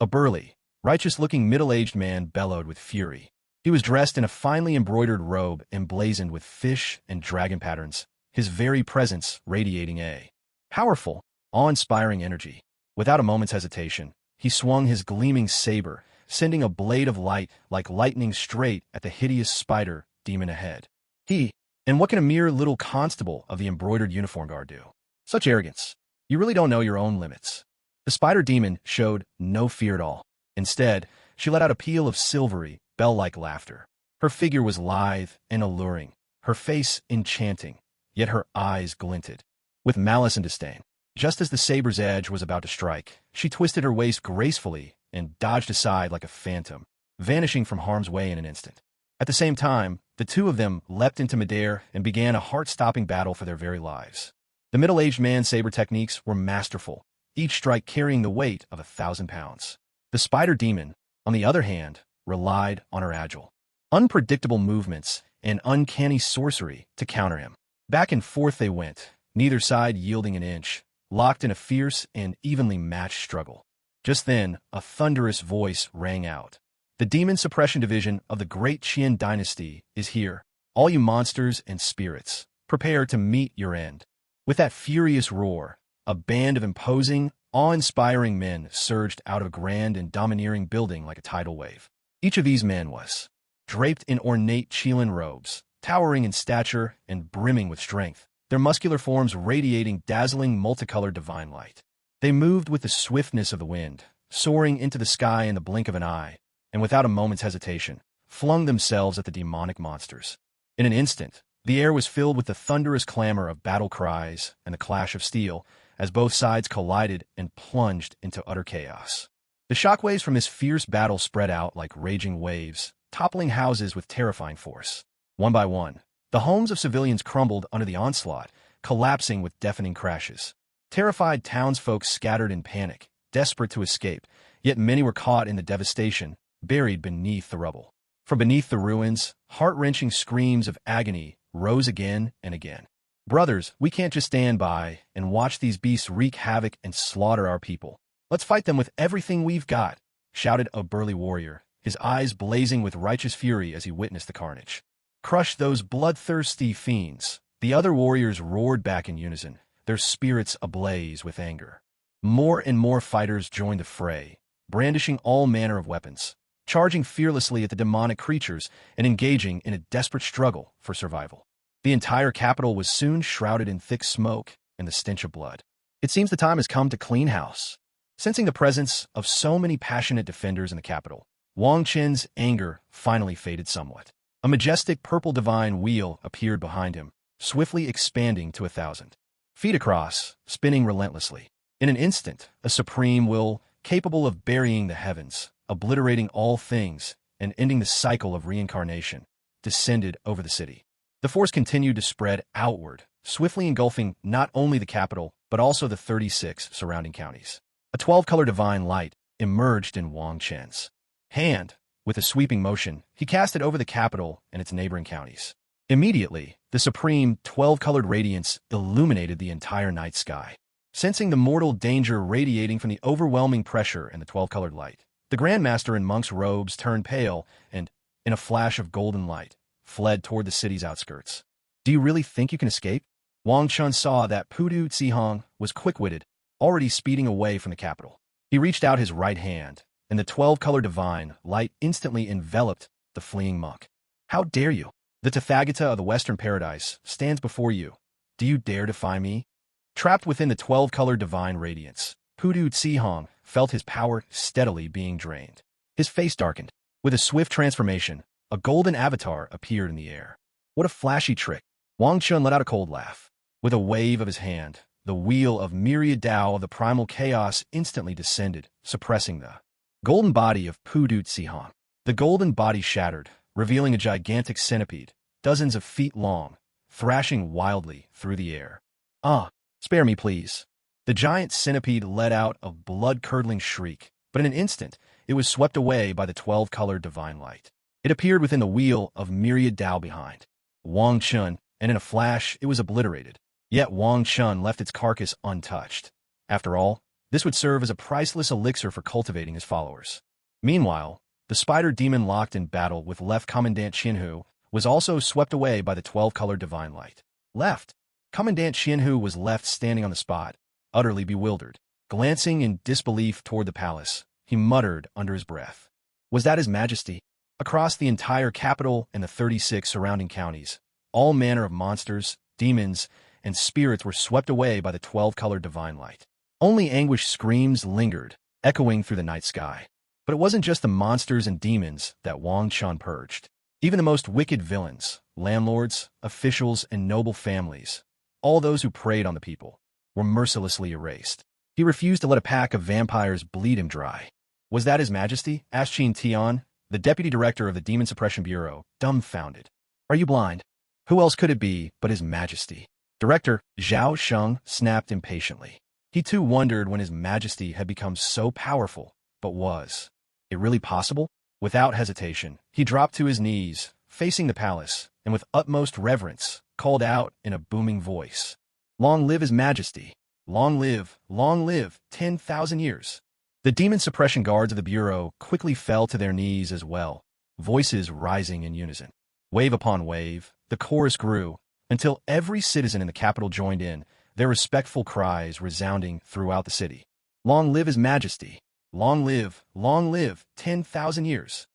A burly, righteous-looking middle-aged man bellowed with fury. He was dressed in a finely embroidered robe emblazoned with fish and dragon patterns, his very presence radiating a powerful, awe-inspiring energy. Without a moment's hesitation, he swung his gleaming saber, sending a blade of light like lightning straight at the hideous spider demon ahead. And what can a mere little constable of the embroidered uniform guard do? Such arrogance. You really don't know your own limits. The spider demon showed no fear at all. Instead, she let out a peal of silvery, bell-like laughter. Her figure was lithe and alluring, her face enchanting, yet her eyes glinted with malice and disdain. Just as the saber's edge was about to strike, she twisted her waist gracefully and dodged aside like a phantom, vanishing from harm's way in an instant. At the same time, the two of them leapt into midair and began a heart-stopping battle for their very lives. The middle-aged man's saber techniques were masterful, each strike carrying the weight of 1,000 pounds. The spider demon, on the other hand, relied on her agile, unpredictable movements and uncanny sorcery to counter him. Back and forth they went, neither side yielding an inch, locked in a fierce and evenly matched struggle. Just then, a thunderous voice rang out. The Demon Suppression Division of the Great Qian Dynasty is here. All you monsters and spirits, prepare to meet your end. With that furious roar, a band of imposing, awe-inspiring men surged out of a grand and domineering building like a tidal wave. Each of these men was draped in ornate Qilin robes, towering in stature and brimming with strength, their muscular forms radiating dazzling multicolored divine light. They moved with the swiftness of the wind, soaring into the sky in the blink of an eye, and without a moment's hesitation, flung themselves at the demonic monsters. In an instant, the air was filled with the thunderous clamor of battle cries and the clash of steel as both sides collided and plunged into utter chaos. The shockwaves from this fierce battle spread out like raging waves, toppling houses with terrifying force. One by one, the homes of civilians crumbled under the onslaught, collapsing with deafening crashes. Terrified townsfolk scattered in panic, desperate to escape, yet many were caught in the devastation, buried beneath the rubble. From beneath the ruins, heart-wrenching screams of agony rose again and again. Brothers, we can't just stand by and watch these beasts wreak havoc and slaughter our people. Let's fight them with everything we've got, shouted a burly warrior, his eyes blazing with righteous fury as he witnessed the carnage. Crush those bloodthirsty fiends, the other warriors roared back in unison, their spirits ablaze with anger. More and more fighters joined the fray, brandishing all manner of weapons, charging fearlessly at the demonic creatures and engaging in a desperate struggle for survival. The entire capital was soon shrouded in thick smoke and the stench of blood. It seems the time has come to clean house. Sensing the presence of so many passionate defenders in the capital, Wang Chen's anger finally faded somewhat. A majestic purple divine wheel appeared behind him, swiftly expanding to 1,000 feet across, spinning relentlessly. In an instant, a supreme will, capable of burying the heavens, obliterating all things, and ending the cycle of reincarnation, descended over the city. The force continued to spread outward, swiftly engulfing not only the capital, but also the 36 surrounding counties. A 12-color divine light emerged in Wang Chen's hand. With a sweeping motion, he cast it over the capital and its neighboring counties. Immediately, the supreme 12-colored radiance illuminated the entire night sky. Sensing the mortal danger radiating from the overwhelming pressure and the 12-colored light, the Grandmaster in monk's robes turned pale and, in a flash of golden light, fled toward the city's outskirts. Do you really think you can escape? Wong Chun saw that Pudu Zihong was quick-witted, already speeding away from the capital. He reached out his right hand, and the 12-color divine light instantly enveloped the fleeing monk. How dare you? The Tathagata of the Western Paradise stands before you. Do you dare defy me? Trapped within the 12-color divine radiance, Pudu Zihong felt his power steadily being drained. His face darkened. With a swift transformation, a golden avatar appeared in the air. What a flashy trick! Wang Chun let out a cold laugh. With a wave of his hand, the wheel of myriad Tao of the primal chaos instantly descended, suppressing the golden body of Pudu Zihong. The golden body shattered, revealing a gigantic centipede, dozens of feet long, thrashing wildly through the air. Ah, spare me, please. The giant centipede let out a blood-curdling shriek, but in an instant, it was swept away by the 12-colored divine light. It appeared within the wheel of myriad Tao behind Wong Chun, and in a flash, it was obliterated. Yet Wong Chun left its carcass untouched. After all, this would serve as a priceless elixir for cultivating his followers. Meanwhile, the spider demon locked in battle with Left Commandant Qianhu was also swept away by the 12-colored divine light. Left. Commandant Qianhu was left standing on the spot, utterly bewildered. Glancing in disbelief toward the palace, he muttered under his breath. Was that His Majesty? Across the entire capital and the 36 surrounding counties, all manner of monsters, demons, and spirits were swept away by the 12-colored divine light. Only anguished screams lingered, echoing through the night sky. But it wasn't just the monsters and demons that Wang Chen purged. Even the most wicked villains, landlords, officials, and noble families, all those who preyed on the people, were mercilessly erased. He refused to let a pack of vampires bleed him dry. Was that His Majesty? Asked Qin Tian, the deputy director of the Demon Suppression Bureau, dumbfounded. Are you blind? Who else could it be but His Majesty? Director Zhao Sheng snapped impatiently. He too wondered when His Majesty had become so powerful, but was it really possible? Without hesitation, he dropped to his knees, facing the palace, and with utmost reverence, called out in a booming voice. Long live His Majesty! Long live, 10,000 years! The demon suppression guards of the Bureau quickly fell to their knees as well, voices rising in unison. Wave upon wave, the chorus grew, until every citizen in the capital joined in, their respectful cries resounding throughout the city. Long live His Majesty! Long live, 10,000 years!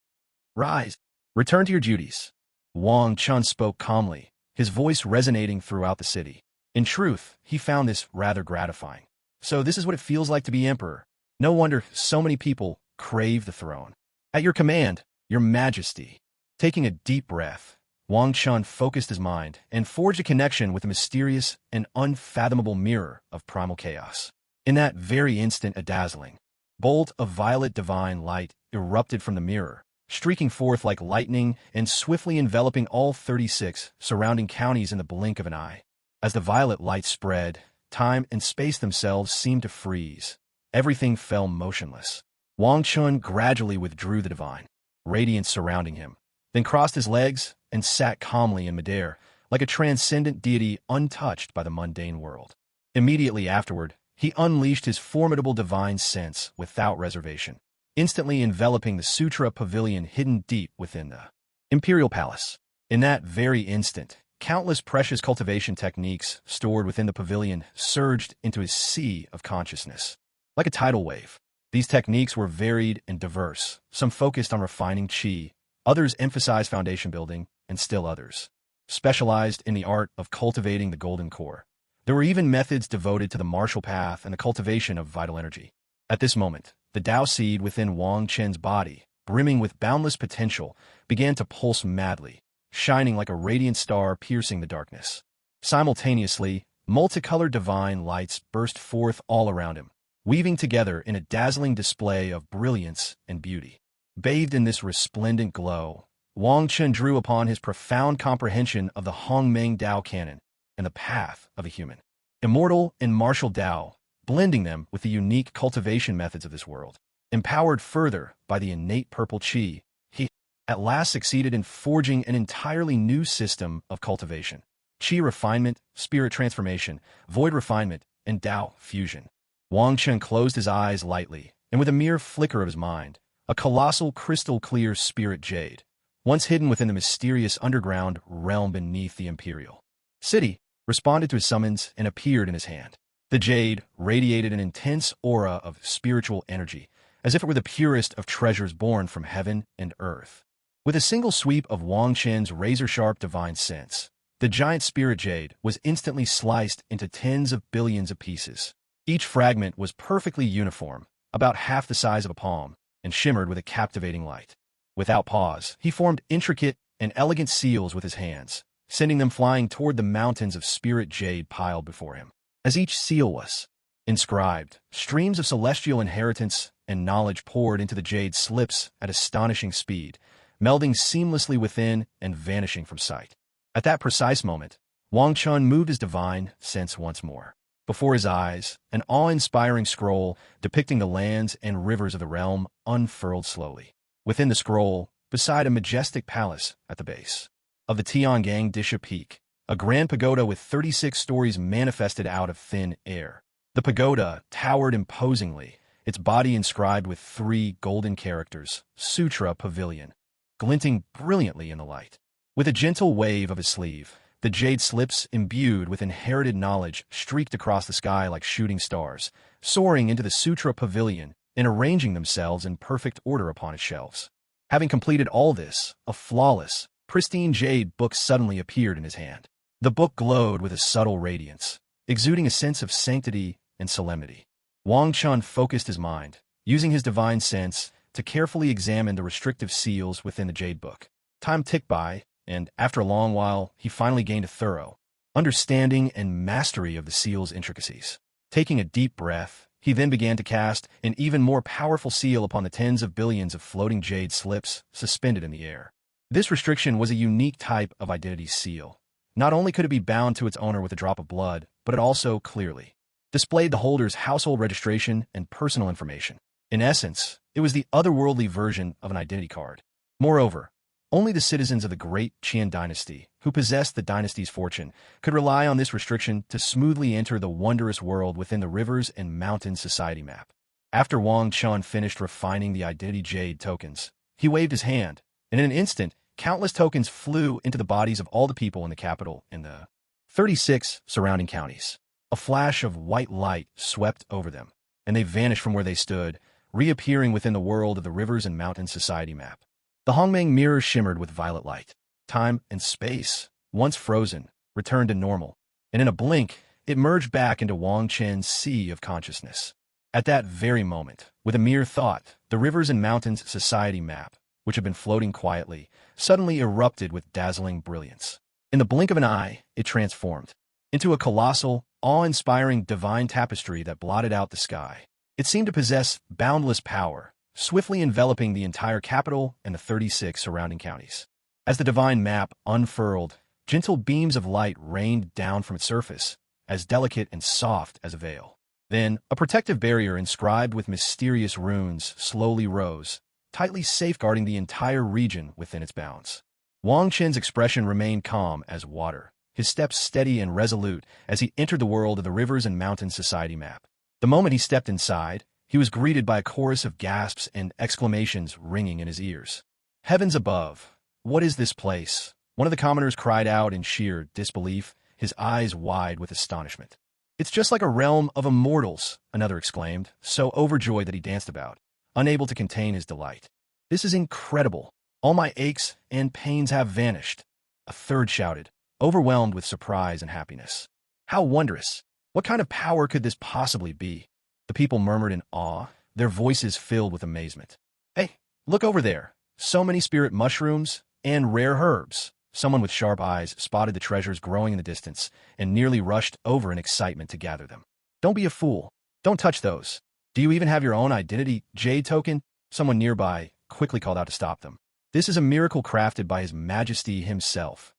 Rise! Return to your duties! Wong Chun spoke calmly, his voice resonating throughout the city. In truth, he found this rather gratifying. So this is what it feels like to be emperor. No wonder so many people crave the throne. At your command, Your Majesty. Taking a deep breath, Wang Chun focused his mind and forged a connection with the mysterious and unfathomable mirror of primal chaos. In that very instant, a dazzling bolt of violet divine light erupted from the mirror, streaking forth like lightning and swiftly enveloping all 36 surrounding counties in the blink of an eye. As the violet light spread, time and space themselves seemed to freeze. Everything fell motionless. Wang Chun gradually withdrew the divine radiance surrounding him, then crossed his legs and sat calmly in midair, like a transcendent deity untouched by the mundane world. Immediately afterward, he unleashed his formidable divine sense without reservation, instantly enveloping the Sutra Pavilion hidden deep within the Imperial Palace. In that very instant, countless precious cultivation techniques stored within the pavilion surged into his sea of consciousness. Like a tidal wave, these techniques were varied and diverse. Some focused on refining qi, others emphasized foundation building, and still others specialized in the art of cultivating the golden core. There were even methods devoted to the martial path and the cultivation of vital energy. At this moment, the Tao seed within Wang Chen's body, brimming with boundless potential, began to pulse madly, shining like a radiant star piercing the darkness. Simultaneously, multicolored divine lights burst forth all around him, weaving together in a dazzling display of brilliance and beauty. Bathed in this resplendent glow, Wang Chen drew upon his profound comprehension of the Hong Mang Tao canon and the path of a human. Immortal and martial Tao, blending them with the unique cultivation methods of this world. Empowered further by the innate purple qi, he at last succeeded in forging an entirely new system of cultivation. Qi refinement, spirit transformation, void refinement, and Tao fusion. Wang Chen closed his eyes lightly, and with a mere flicker of his mind, a colossal crystal-clear spirit jade, once hidden within the mysterious underground realm beneath the Imperial City, responded to his summons and appeared in his hand. The jade radiated an intense aura of spiritual energy, as if it were the purest of treasures born from heaven and earth. With a single sweep of Wang Chen's razor-sharp divine sense, the giant spirit jade was instantly sliced into tens of billions of pieces. Each fragment was perfectly uniform, about half the size of a palm, and shimmered with a captivating light. Without pause, he formed intricate and elegant seals with his hands, sending them flying toward the mountains of spirit jade piled before him. As each seal was inscribed, streams of celestial inheritance and knowledge poured into the jade slips at astonishing speed, melding seamlessly within and vanishing from sight. At that precise moment, Wong Chun moved his divine sense once more. Before his eyes, an awe-inspiring scroll depicting the lands and rivers of the realm unfurled slowly. Within the scroll, beside a majestic palace at the base of the Tiangang Disha Peak, a grand pagoda with 36 stories manifested out of thin air. The pagoda towered imposingly, its body inscribed with 3 golden characters, Sutra Pavilion, glinting brilliantly in the light. With a gentle wave of his sleeve, the jade slips imbued with inherited knowledge streaked across the sky like shooting stars, soaring into the Sutra Pavilion and arranging themselves in perfect order upon its shelves. Having completed all this, a flawless, pristine jade book suddenly appeared in his hand. The book glowed with a subtle radiance, exuding a sense of sanctity and solemnity. Wang Chun focused his mind, using his divine sense to carefully examine the restrictive seals within the jade book. Time ticked by, and after a long while, he finally gained a thorough understanding and mastery of the seal's intricacies. Taking a deep breath, he then began to cast an even more powerful seal upon the tens of billions of floating jade slips suspended in the air. This restriction was a unique type of identity seal. Not only could it be bound to its owner with a drop of blood, but it also clearly displayed the holder's household registration and personal information. In essence, it was the otherworldly version of an identity card. Moreover, only the citizens of the great Qian dynasty, who possessed the dynasty's fortune, could rely on this restriction to smoothly enter the wondrous world within the rivers and mountains society map. After Wang Chun finished refining the identity jade tokens, he waved his hand, and in an instant, countless tokens flew into the bodies of all the people in the capital and the 36 surrounding counties. A flash of white light swept over them, and they vanished from where they stood, reappearing within the world of the rivers and mountains society map. The Hong Mang mirror shimmered with violet light. Time and space, once frozen, returned to normal, and in a blink, it merged back into Wang Chen's sea of consciousness. At that very moment, with a mere thought, the rivers and mountains society map, which had been floating quietly, suddenly erupted with dazzling brilliance. In the blink of an eye, it transformed into a colossal, awe-inspiring divine tapestry that blotted out the sky. It seemed to possess boundless power, swiftly enveloping the entire capital and the 36 surrounding counties. As the divine map unfurled, gentle beams of light rained down from its surface, as delicate and soft as a veil. Then, a protective barrier inscribed with mysterious runes slowly rose, tightly safeguarding the entire region within its bounds. Wang Chen's expression remained calm as water, his steps steady and resolute as he entered the world of the rivers and mountains society map. The moment he stepped inside, he was greeted by a chorus of gasps and exclamations ringing in his ears. Heavens above! What is this place? One of the commoners cried out in sheer disbelief, his eyes wide with astonishment. It's just like a realm of immortals, another exclaimed, so overjoyed that he danced about, unable to contain his delight. This is incredible. All my aches and pains have vanished. A third shouted, overwhelmed with surprise and happiness. How wondrous! What kind of power could this possibly be? The people murmured in awe, their voices filled with amazement. Hey, look over there. So many spirit mushrooms and rare herbs. Someone with sharp eyes spotted the treasures growing in the distance and nearly rushed over in excitement to gather them. Don't be a fool. Don't touch those. Do you even have your own identity jade token? Someone nearby quickly called out to stop them. This is a miracle crafted by His Majesty himself.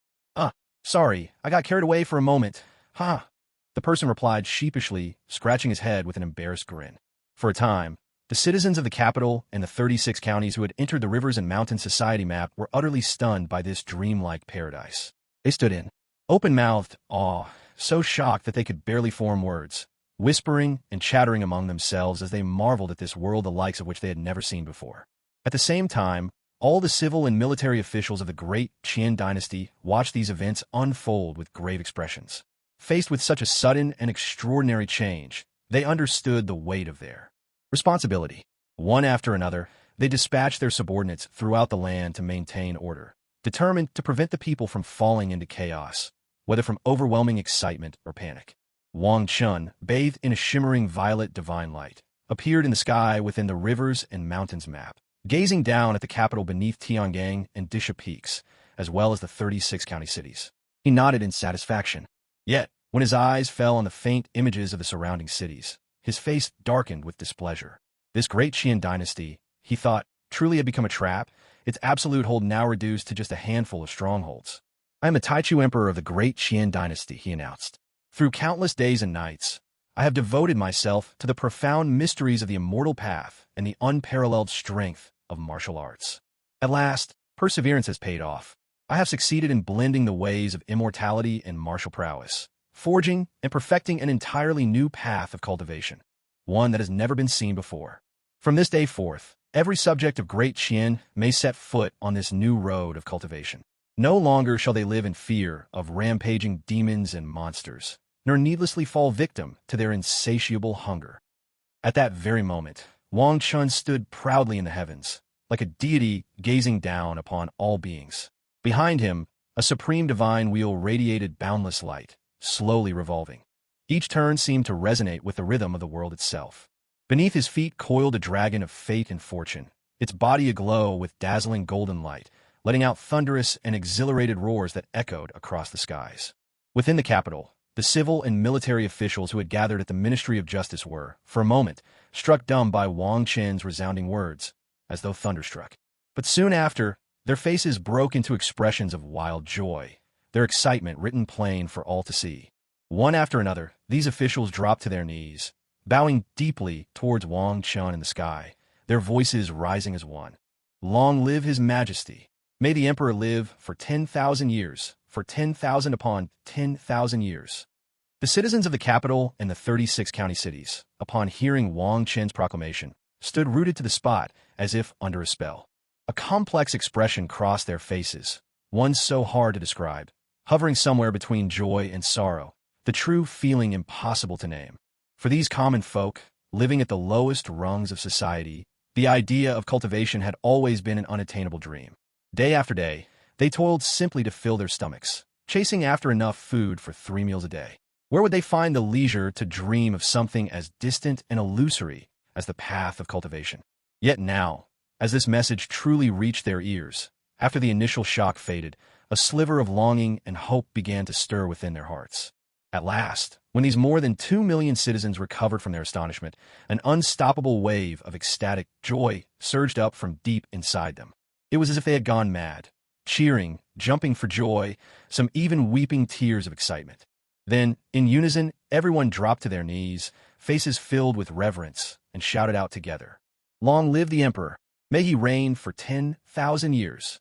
Sorry, I got carried away for a moment. The person replied sheepishly, scratching his head with an embarrassed grin. For a time, the citizens of the capital and the 36 counties who had entered the rivers and mountains society map were utterly stunned by this dreamlike paradise. They stood in open-mouthed awe, so shocked that they could barely form words, whispering and chattering among themselves as they marveled at this world the likes of which they had never seen before. At the same time, all the civil and military officials of the great Qian dynasty watched these events unfold with grave expressions. Faced with such a sudden and extraordinary change, they understood the weight of their responsibility. One after another, they dispatched their subordinates throughout the land to maintain order, determined to prevent the people from falling into chaos, whether from overwhelming excitement or panic. Wang Chun, bathed in a shimmering violet divine light, appeared in the sky within the rivers and mountains map, gazing down at the capital beneath Tiangang and Disha peaks, as well as the 36 county cities. He nodded in satisfaction. Yet, when his eyes fell on the faint images of the surrounding cities, his face darkened with displeasure. This great Qian dynasty, he thought, truly had become a trap, its absolute hold now reduced to just a handful of strongholds. I am the Taichu Emperor of the Great Qian Dynasty, he announced. Through countless days and nights, I have devoted myself to the profound mysteries of the immortal path and the unparalleled strength of martial arts. At last, perseverance has paid off. I have succeeded in blending the ways of immortality and martial prowess, forging and perfecting an entirely new path of cultivation, one that has never been seen before. From this day forth, every subject of Great Qian may set foot on this new road of cultivation. No longer shall they live in fear of rampaging demons and monsters, nor needlessly fall victim to their insatiable hunger. At that very moment, Wong Chun stood proudly in the heavens, like a deity gazing down upon all beings. Behind him, a supreme divine wheel radiated boundless light, slowly revolving. Each turn seemed to resonate with the rhythm of the world itself. Beneath his feet coiled a dragon of fate and fortune, its body aglow with dazzling golden light, letting out thunderous and exhilarated roars that echoed across the skies. Within the capital, the civil and military officials who had gathered at the Ministry of Justice were, for a moment, struck dumb by Wang Chen's resounding words, as though thunderstruck. But soon after, their faces broke into expressions of wild joy, their excitement written plain for all to see. One after another, these officials dropped to their knees, bowing deeply towards Wang Chun in the sky, their voices rising as one. Long live His Majesty! May the Emperor live for 10,000 years, for 10,000 upon 10,000 years. The citizens of the capital and the 36 county cities, upon hearing Wang Chen's proclamation, stood rooted to the spot as if under a spell. A complex expression crossed their faces, one so hard to describe, hovering somewhere between joy and sorrow, the true feeling impossible to name. For these common folk, living at the lowest rungs of society, the idea of cultivation had always been an unattainable dream. Day after day, they toiled simply to fill their stomachs, chasing after enough food for 3 meals a day. Where would they find the leisure to dream of something as distant and illusory as the path of cultivation? Yet now, as this message truly reached their ears, after the initial shock faded, a sliver of longing and hope began to stir within their hearts. At last, when these more than 2 million citizens recovered from their astonishment, an unstoppable wave of ecstatic joy surged up from deep inside them. It was as if they had gone mad, cheering, jumping for joy, some even weeping tears of excitement. Then, in unison, everyone dropped to their knees, faces filled with reverence, and shouted out together, "Long live the Emperor! May he reign for 10,000 years!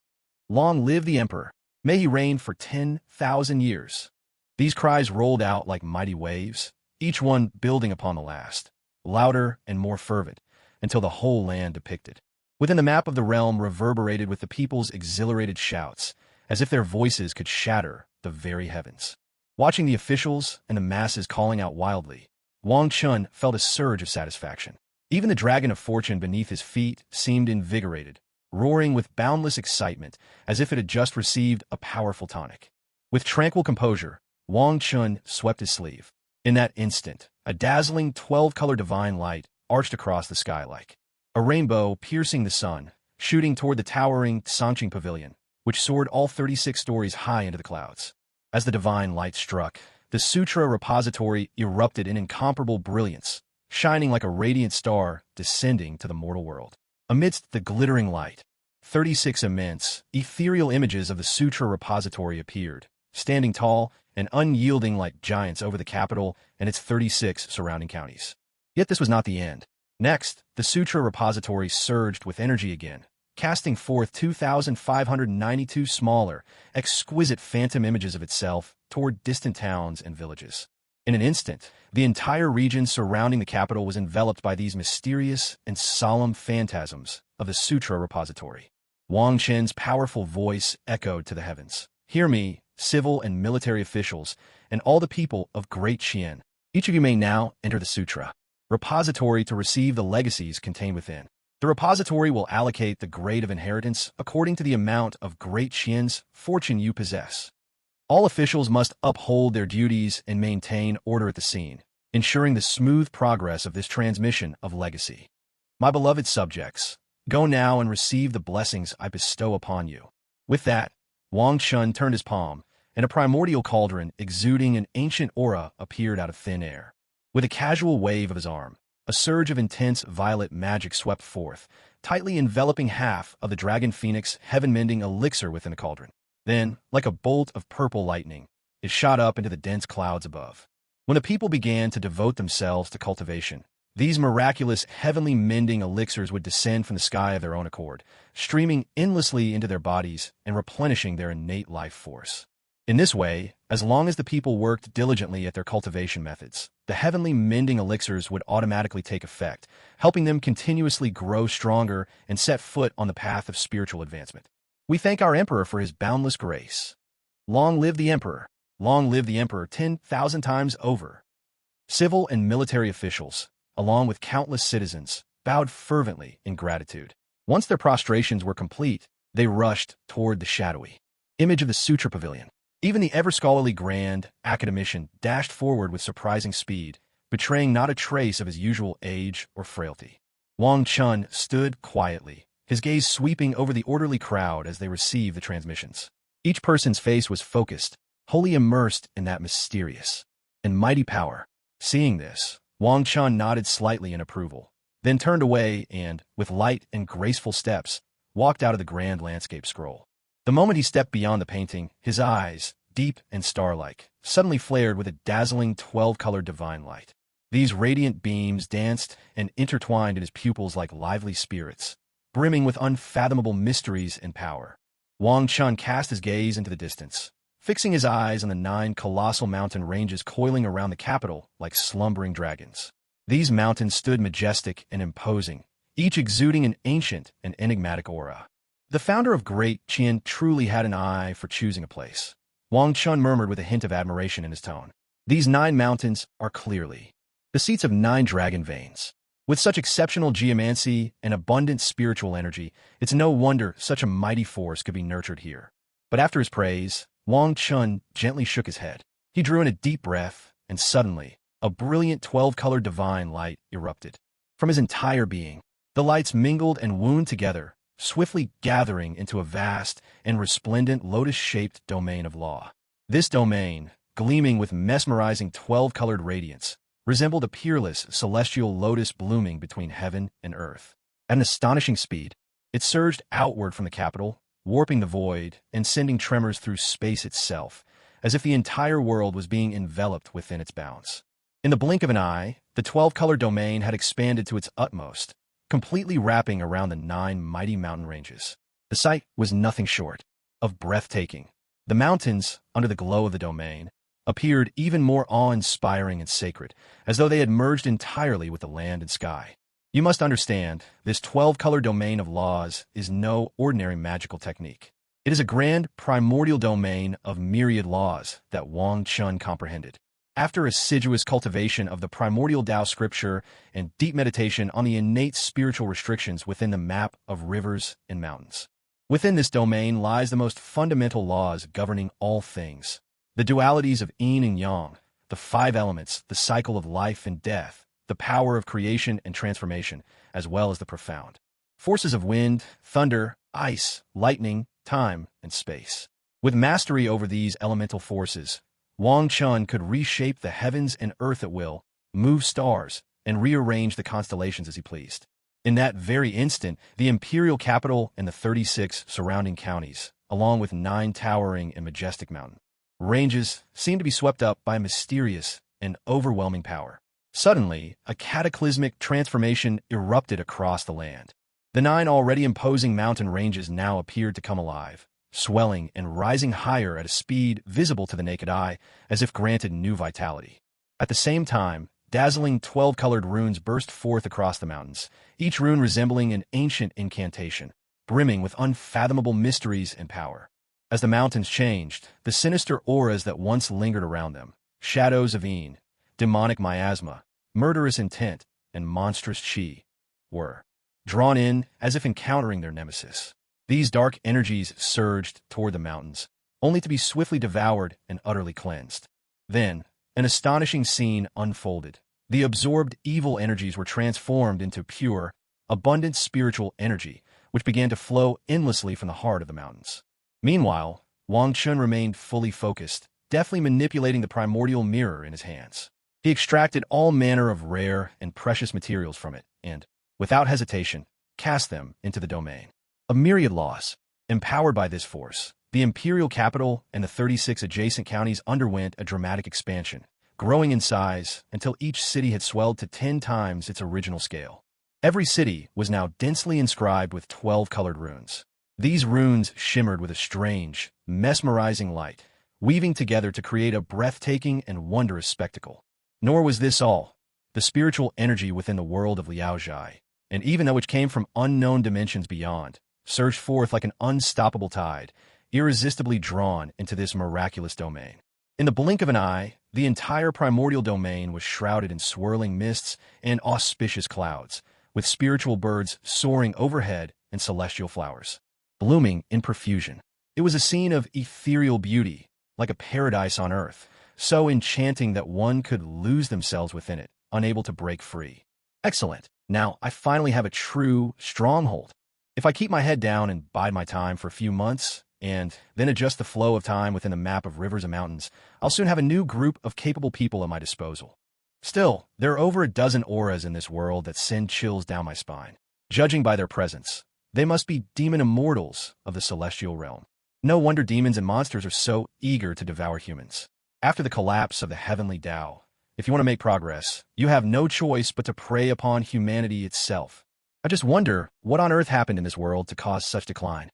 Long live the Emperor! May he reign for 10,000 years!" These cries rolled out like mighty waves, each one building upon the last, louder and more fervent, until the whole land depicted. Within the map of the realm reverberated with the people's exhilarated shouts, as if their voices could shatter the very heavens. Watching the officials and the masses calling out wildly, Wong Chun felt a surge of satisfaction. Even the dragon of fortune beneath his feet seemed invigorated, roaring with boundless excitement, as if it had just received a powerful tonic. With tranquil composure, Wang Chun swept his sleeve. In that instant, a dazzling 12-color divine light arched across the sky like a rainbow piercing the sun, shooting toward the towering Songqing Pavilion, which soared all 36 stories high into the clouds. As the divine light struck, the Sutra repository erupted in incomparable brilliance, shining like a radiant star descending to the mortal world. Amidst the glittering light, 36 immense, ethereal images of the Sutra repository appeared, standing tall and unyielding like giants over the capital and its 36 surrounding counties. Yet this was not the end. Next, the Sutra repository surged with energy again, casting forth 2,592 smaller, exquisite phantom images of itself toward distant towns and villages. In an instant, the entire region surrounding the capital was enveloped by these mysterious and solemn phantasms of the Sutra repository. Wang Chen's powerful voice echoed to the heavens. "Hear me, civil and military officials, and all the people of Great Qian. Each of you may now enter the Sutra repository to receive the legacies contained within. The repository will allocate the grade of inheritance according to the amount of Great Qian's fortune you possess. All officials must uphold their duties and maintain order at the scene, ensuring the smooth progress of this transmission of legacy. My beloved subjects, go now and receive the blessings I bestow upon you." With that, Wang Chun turned his palm, and a primordial cauldron exuding an ancient aura appeared out of thin air. With a casual wave of his arm, a surge of intense violet magic swept forth, tightly enveloping half of the dragon phoenix heaven-mending elixir within the cauldron. Then, like a bolt of purple lightning, it shot up into the dense clouds above. When the people began to devote themselves to cultivation, these miraculous heavenly mending elixirs would descend from the sky of their own accord, streaming endlessly into their bodies and replenishing their innate life force. In this way, as long as the people worked diligently at their cultivation methods, the heavenly mending elixirs would automatically take effect, helping them continuously grow stronger and set foot on the path of spiritual advancement. We thank our Emperor for his boundless grace. Long live the Emperor! Long live the Emperor 10,000 times over! Civil and military officials, along with countless citizens, bowed fervently in gratitude. Once their prostrations were complete, they rushed toward the shadowy image of the Sutra Pavilion. Even the ever-scholarly Grand Academician dashed forward with surprising speed, betraying not a trace of his usual age or frailty. Wong Chun stood quietly, his gaze sweeping over the orderly crowd as they received the transmissions. Each person's face was focused, wholly immersed in that mysterious and mighty power. Seeing this, Wang Chen nodded slightly in approval, then turned away and, with light and graceful steps, walked out of the grand landscape scroll. The moment he stepped beyond the painting, his eyes, deep and star-like, suddenly flared with a dazzling 12-colored divine light. These radiant beams danced and intertwined in his pupils like lively spirits, brimming with unfathomable mysteries and power. Wang Chun cast his gaze into the distance, fixing his eyes on the 9 colossal mountain ranges coiling around the capital like slumbering dragons. These mountains stood majestic and imposing, each exuding an ancient and enigmatic aura. The founder of Great Qian truly had an eye for choosing a place. Wang Chun murmured with a hint of admiration in his tone. These 9 mountains are clearly the seats of 9 dragon veins. With such exceptional geomancy and abundant spiritual energy, it's no wonder such a mighty force could be nurtured here. But after his praise, Wang Chun gently shook his head. He drew in a deep breath, and suddenly, a brilliant 12-colored divine light erupted. From his entire being, the lights mingled and wound together, swiftly gathering into a vast and resplendent lotus-shaped domain of law. This domain, gleaming with mesmerizing 12-colored radiance, resembled a peerless celestial lotus blooming between heaven and earth. At an astonishing speed, it surged outward from the capital, warping the void and sending tremors through space itself, as if the entire world was being enveloped within its bounds. In the blink of an eye, the 12-colored domain had expanded to its utmost, completely wrapping around the 9 mighty mountain ranges. The sight was nothing short of breathtaking. The mountains, under the glow of the domain, appeared even more awe-inspiring and sacred, as though they had merged entirely with the land and sky. You must understand, this 12-color domain of laws is no ordinary magical technique. It is a grand primordial domain of myriad laws that Wang Chun comprehended. After assiduous cultivation of the primordial Tao scripture and deep meditation on the innate spiritual restrictions within the map of rivers and mountains. Within this domain lies the most fundamental laws governing all things. The dualities of yin and yang, the 5 elements, the cycle of life and death, the power of creation and transformation, as well as the profound forces of wind, thunder, ice, lightning, time, and space. With mastery over these elemental forces, Wang Chun could reshape the heavens and earth at will, move stars, and rearrange the constellations as he pleased. In that very instant, the imperial capital and the 36 surrounding counties, along with 9 towering and majestic mountain ranges, seemed to be swept up by a mysterious and overwhelming power. Suddenly, a cataclysmic transformation erupted across the land. The 9 already imposing mountain ranges now appeared to come alive, swelling and rising higher at a speed visible to the naked eye, as if granted new vitality. At the same time, dazzling 12-colored runes burst forth across the mountains, each rune resembling an ancient incantation, brimming with unfathomable mysteries and power. As the mountains changed, the sinister auras that once lingered around them, shadows of Yin, demonic miasma, murderous intent, and monstrous chi, were drawn in as if encountering their nemesis. These dark energies surged toward the mountains, only to be swiftly devoured and utterly cleansed. Then, an astonishing scene unfolded. The absorbed evil energies were transformed into pure, abundant spiritual energy, which began to flow endlessly from the heart of the mountains. Meanwhile, Wang Chun remained fully focused, deftly manipulating the primordial mirror in his hands. He extracted all manner of rare and precious materials from it and, without hesitation, cast them into the domain. A myriad laws, empowered by this force, the imperial capital and the 36 adjacent counties underwent a dramatic expansion, growing in size until each city had swelled to 10 times its original scale. Every city was now densely inscribed with 12 colored runes. These runes shimmered with a strange, mesmerizing light, weaving together to create a breathtaking and wondrous spectacle. Nor was this all. The spiritual energy within the world of Liaozhai, and even though it came from unknown dimensions beyond, surged forth like an unstoppable tide, irresistibly drawn into this miraculous domain. In the blink of an eye, the entire primordial domain was shrouded in swirling mists and auspicious clouds, with spiritual birds soaring overhead and celestial flowers blooming in profusion. It was a scene of ethereal beauty, like a paradise on earth, so enchanting that one could lose themselves within it, unable to break free. Excellent. Now I finally have a true stronghold. If I keep my head down and bide my time for a few months, and then adjust the flow of time within the map of rivers and mountains, I'll soon have a new group of capable people at my disposal. Still, there are over a dozen auras in this world that send chills down my spine. Judging by their presence, they must be demon immortals of the celestial realm. No wonder demons and monsters are so eager to devour humans. After the collapse of the heavenly Tao, if you want to make progress, you have no choice but to prey upon humanity itself. I just wonder what on earth happened in this world to cause such decline.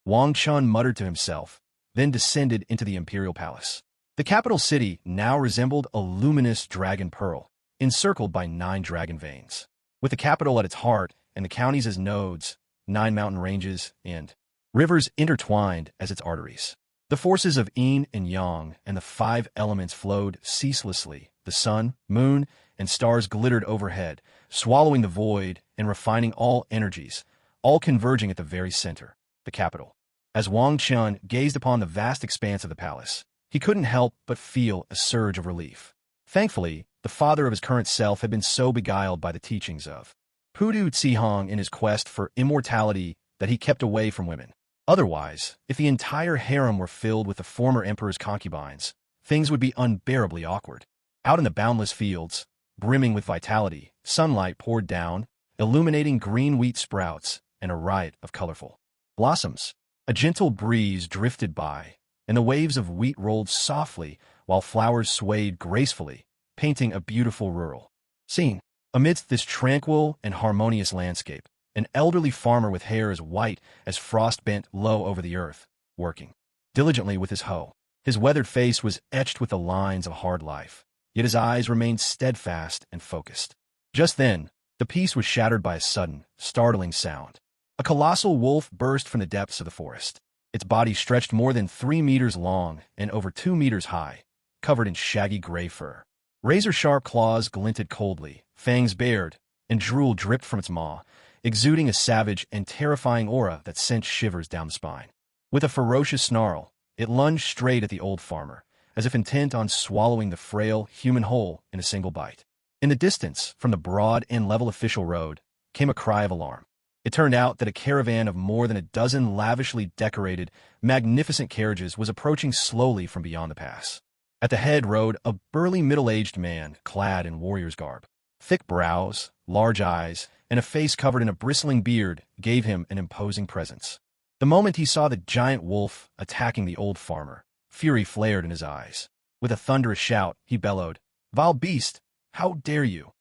Wong Chun muttered to himself, then descended into the imperial palace. The capital city now resembled a luminous dragon pearl, encircled by 9 dragon veins. With the capital at its heart and the counties as nodes, 9 mountain ranges, and rivers intertwined as its arteries. The forces of yin and yang and the 5 elements flowed ceaselessly. The sun, moon, and stars glittered overhead, swallowing the void and refining all energies, all converging at the very center, the capital. As Wang Chen gazed upon the vast expanse of the palace, he couldn't help but feel a surge of relief. Thankfully, the father of his current self had been so beguiled by the teachings of Pudu Tsihong in his quest for immortality that he kept away from women. Otherwise, if the entire harem were filled with the former emperor's concubines, things would be unbearably awkward. Out in the boundless fields, brimming with vitality, sunlight poured down, illuminating green wheat sprouts and a riot of colorful blossoms. A gentle breeze drifted by, and the waves of wheat rolled softly while flowers swayed gracefully, painting a beautiful rural scene. Amidst this tranquil and harmonious landscape, an elderly farmer with hair as white as frost bent low over the earth, working diligently with his hoe. His weathered face was etched with the lines of hard life, yet his eyes remained steadfast and focused. Just then, the peace was shattered by a sudden, startling sound. A colossal wolf burst from the depths of the forest. Its body stretched more than 3 meters long and over 2 meters high, covered in shaggy gray fur. Razor-sharp claws glinted coldly, fangs bared, and drool dripped from its maw, exuding a savage and terrifying aura that sent shivers down the spine. With a ferocious snarl, it lunged straight at the old farmer, as if intent on swallowing the frail human whole in a single bite. In the distance, from the broad and level official road, came a cry of alarm. It turned out that a caravan of more than a dozen lavishly decorated, magnificent carriages was approaching slowly from beyond the pass. At the head rode a burly middle-aged man clad in warrior's garb. Thick brows, large eyes, and a face covered in a bristling beard gave him an imposing presence. The moment he saw the giant wolf attacking the old farmer, fury flared in his eyes. With a thunderous shout, he bellowed, "Vile beast, how dare you!"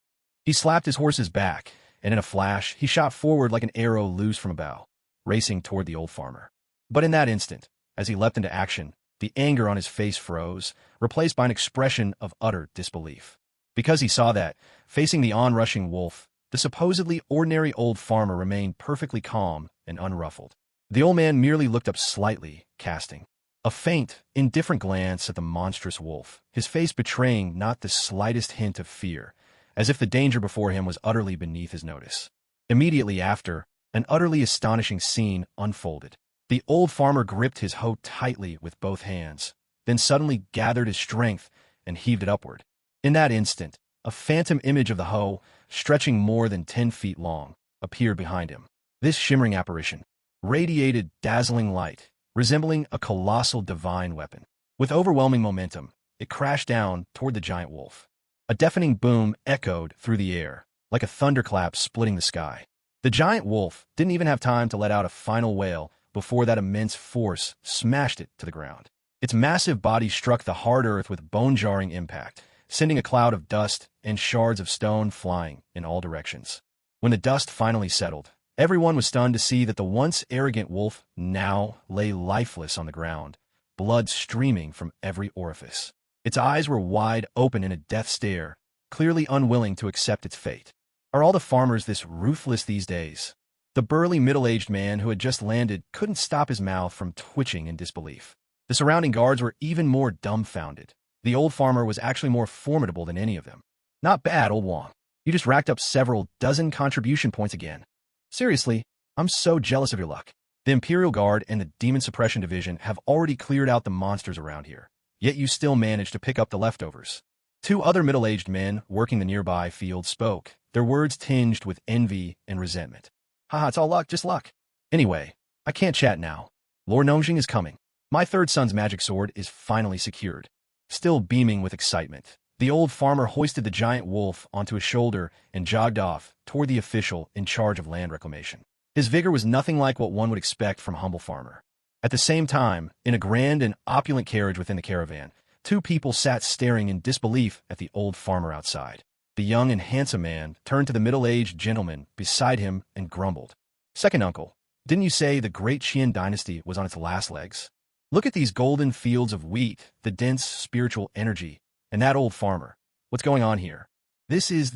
He slapped his horse's back, and in a flash, he shot forward like an arrow loose from a bow, racing toward the old farmer. But in that instant, as he leapt into action, the anger on his face froze, replaced by an expression of utter disbelief. Because he saw that, facing the onrushing wolf, the supposedly ordinary old farmer remained perfectly calm and unruffled. The old man merely looked up slightly, casting a faint, indifferent glance at the monstrous wolf, his face betraying not the slightest hint of fear, as if the danger before him was utterly beneath his notice. Immediately after, an utterly astonishing scene unfolded. The old farmer gripped his hoe tightly with both hands, then suddenly gathered his strength and heaved it upward. In that instant, a phantom image of the hoe, stretching more than 10 feet long, appeared behind him. This shimmering apparition radiated dazzling light, resembling a colossal divine weapon. With overwhelming momentum, it crashed down toward the giant wolf. A deafening boom echoed through the air, like a thunderclap splitting the sky. The giant wolf didn't even have time to let out a final wail before that immense force smashed it to the ground. Its massive body struck the hard earth with bone-jarring impact, sending a cloud of dust and shards of stone flying in all directions. When the dust finally settled, everyone was stunned to see that the once arrogant wolf now lay lifeless on the ground, blood streaming from every orifice. Its eyes were wide open in a death stare, clearly unwilling to accept its fate. Are all the farmers this ruthless these days? The burly middle-aged man who had just landed couldn't stop his mouth from twitching in disbelief. The surrounding guards were even more dumbfounded. The old farmer was actually more formidable than any of them. Not bad, old Wong. You just racked up several dozen contribution points again. Seriously, I'm so jealous of your luck. The Imperial Guard and the Demon Suppression Division have already cleared out the monsters around here, yet you still managed to pick up the leftovers. Two other middle-aged men working the nearby field spoke, their words tinged with envy and resentment. Haha, it's all luck, just luck. Anyway, I can't chat now. Lord Nongjing is coming. My third son's magic sword is finally secured. Still beaming with excitement, the old farmer hoisted the giant wolf onto his shoulder and jogged off toward the official in charge of land reclamation. His vigor was nothing like what one would expect from a humble farmer. At the same time, in a grand and opulent carriage within the caravan, two people sat staring in disbelief at the old farmer outside. The young and handsome man turned to the middle-aged gentleman beside him and grumbled. Second uncle, didn't you say the great Qian dynasty was on its last legs? Look at these golden fields of wheat, the dense spiritual energy, and that old farmer. What's going on here? This is...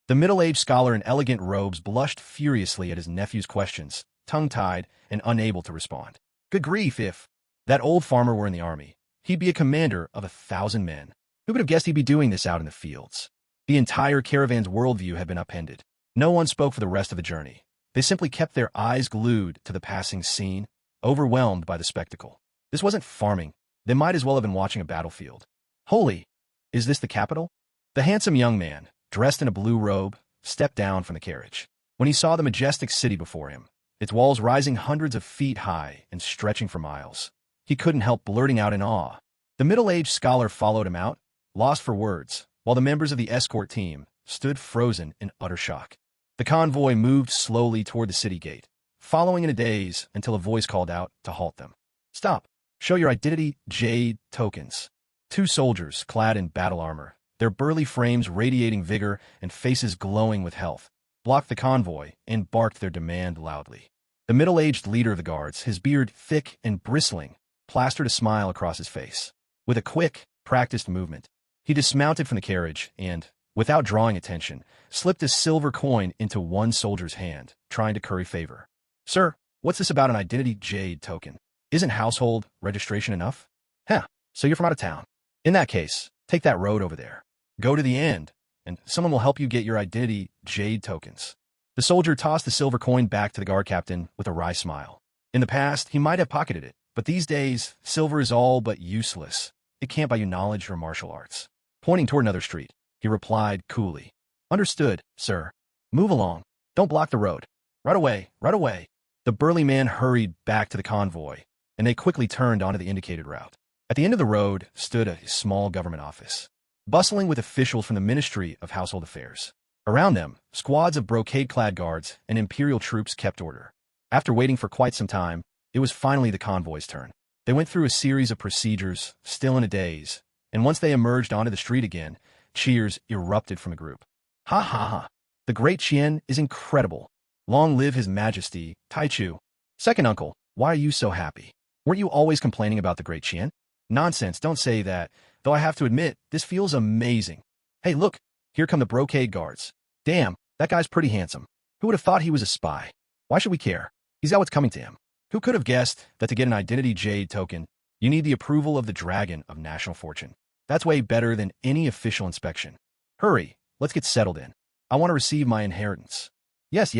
The middle-aged scholar in elegant robes blushed furiously at his nephew's questions, tongue-tied and unable to respond. Good grief, if that old farmer were in the army, he'd be a commander of 1,000 men. Who would have guessed he'd be doing this out in the fields? The entire caravan's worldview had been upended. No one spoke for the rest of the journey. They simply kept their eyes glued to the passing scene, overwhelmed by the spectacle. This wasn't farming. They might as well have been watching a battlefield. Holy, is this the capital? The handsome young man, dressed in a blue robe, stepped down from the carriage. When he saw the majestic city before him, its walls rising hundreds of feet high and stretching for miles, he couldn't help blurting out in awe. The middle-aged scholar followed him out, lost for words, while the members of the escort team stood frozen in utter shock. The convoy moved slowly toward the city gate, following in a daze until a voice called out to halt them. Stop. Show your identity jade tokens. Two soldiers clad in battle armor, their burly frames radiating vigor and faces glowing with health, blocked the convoy and barked their demand loudly. The middle-aged leader of the guards, his beard thick and bristling, plastered a smile across his face. With a quick, practiced movement, he dismounted from the carriage and, without drawing attention, slipped a silver coin into one soldier's hand, trying to curry favor. Sir, what's this about an identity jade token? Isn't household registration enough? Huh, so you're from out of town. In that case, take that road over there. Go to the end, and someone will help you get your identity jade tokens. The soldier tossed the silver coin back to the guard captain with a wry smile. In the past, he might have pocketed it, but these days, silver is all but useless. It can't buy you knowledge or martial arts. Pointing toward another street, he replied coolly. Understood, sir. Move along. Don't block the road. Right away, right away. The burly man hurried back to the convoy, and they quickly turned onto the indicated route. At the end of the road stood a small government office, bustling with officials from the Ministry of Household Affairs. Around them, squads of brocade-clad guards and imperial troops kept order. After waiting for quite some time, it was finally the convoy's turn. They went through a series of procedures, still in a daze, and once they emerged onto the street again, cheers erupted from the group. Ha ha ha! The great Qian is incredible. Long live his majesty, Taichu. Second uncle, why are you so happy? Weren't you always complaining about the great Qian? Nonsense, don't say that, though I have to admit, this feels amazing. Hey, look, here come the brocade guards. Damn, that guy's pretty handsome. Who would have thought he was a spy? Why should we care? He's got what's coming to him. Who could have guessed that to get an identity jade token, you need the approval of the Dragon of National Fortune? That's way better than any official inspection. Hurry, let's get settled in. I want to receive my inheritance. Yes.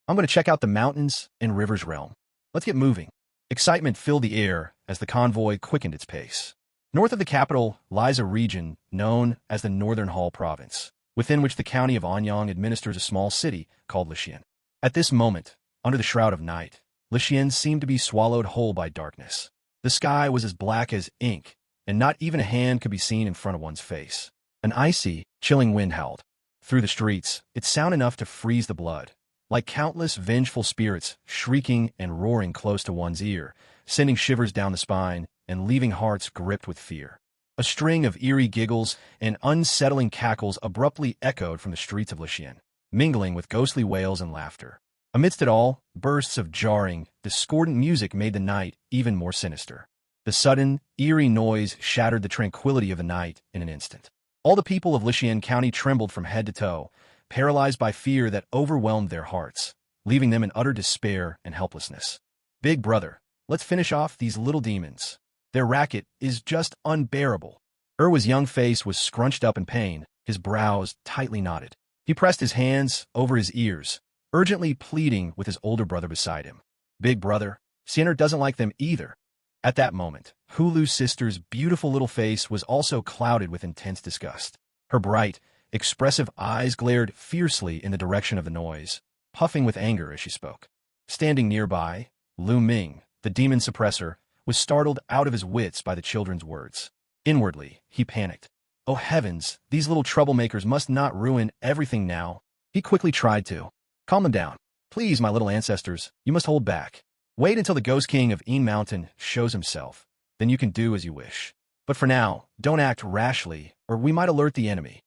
I'm going to check out the mountains and rivers realm. Let's get moving. Excitement filled the air as the convoy quickened its pace. North of the capital lies a region known as the Northern Hall Province, within which the county of Anyang administers a small city called Lixian. At this moment, under the shroud of night, Lixian seemed to be swallowed whole by darkness. The sky was as black as ink, and not even a hand could be seen in front of one's face. An icy, chilling wind howled through the streets, its sound enough to freeze the blood, like countless vengeful spirits shrieking and roaring close to one's ear, sending shivers down the spine and leaving hearts gripped with fear. A string of eerie giggles and unsettling cackles abruptly echoed from the streets of Lixian, mingling with ghostly wails and laughter. Amidst it all, bursts of jarring, discordant music made the night even more sinister. The sudden, eerie noise shattered the tranquility of the night in an instant. All the people of Lixian County trembled from head to toe, paralyzed by fear that overwhelmed their hearts, leaving them in utter despair and helplessness. Big brother, let's finish off these little demons. Their racket is just unbearable. Irwa's young face was scrunched up in pain, his brows tightly knotted. He pressed his hands over his ears, urgently pleading with his older brother beside him. Big brother, Sienna doesn't like them either. At that moment, Hulu's sister's beautiful little face was also clouded with intense disgust. Her bright, expressive eyes glared fiercely in the direction of the noise, puffing with anger as she spoke. Standing nearby, Lu Ming, the demon suppressor, was startled out of his wits by the children's words. Inwardly, he panicked. Oh heavens, these little troublemakers must not ruin everything now. He quickly tried to calm them down. Please, my little ancestors, you must hold back. Wait until the Ghost King of Een Mountain shows himself. Then you can do as you wish. But for now, don't act rashly, or we might alert the enemy.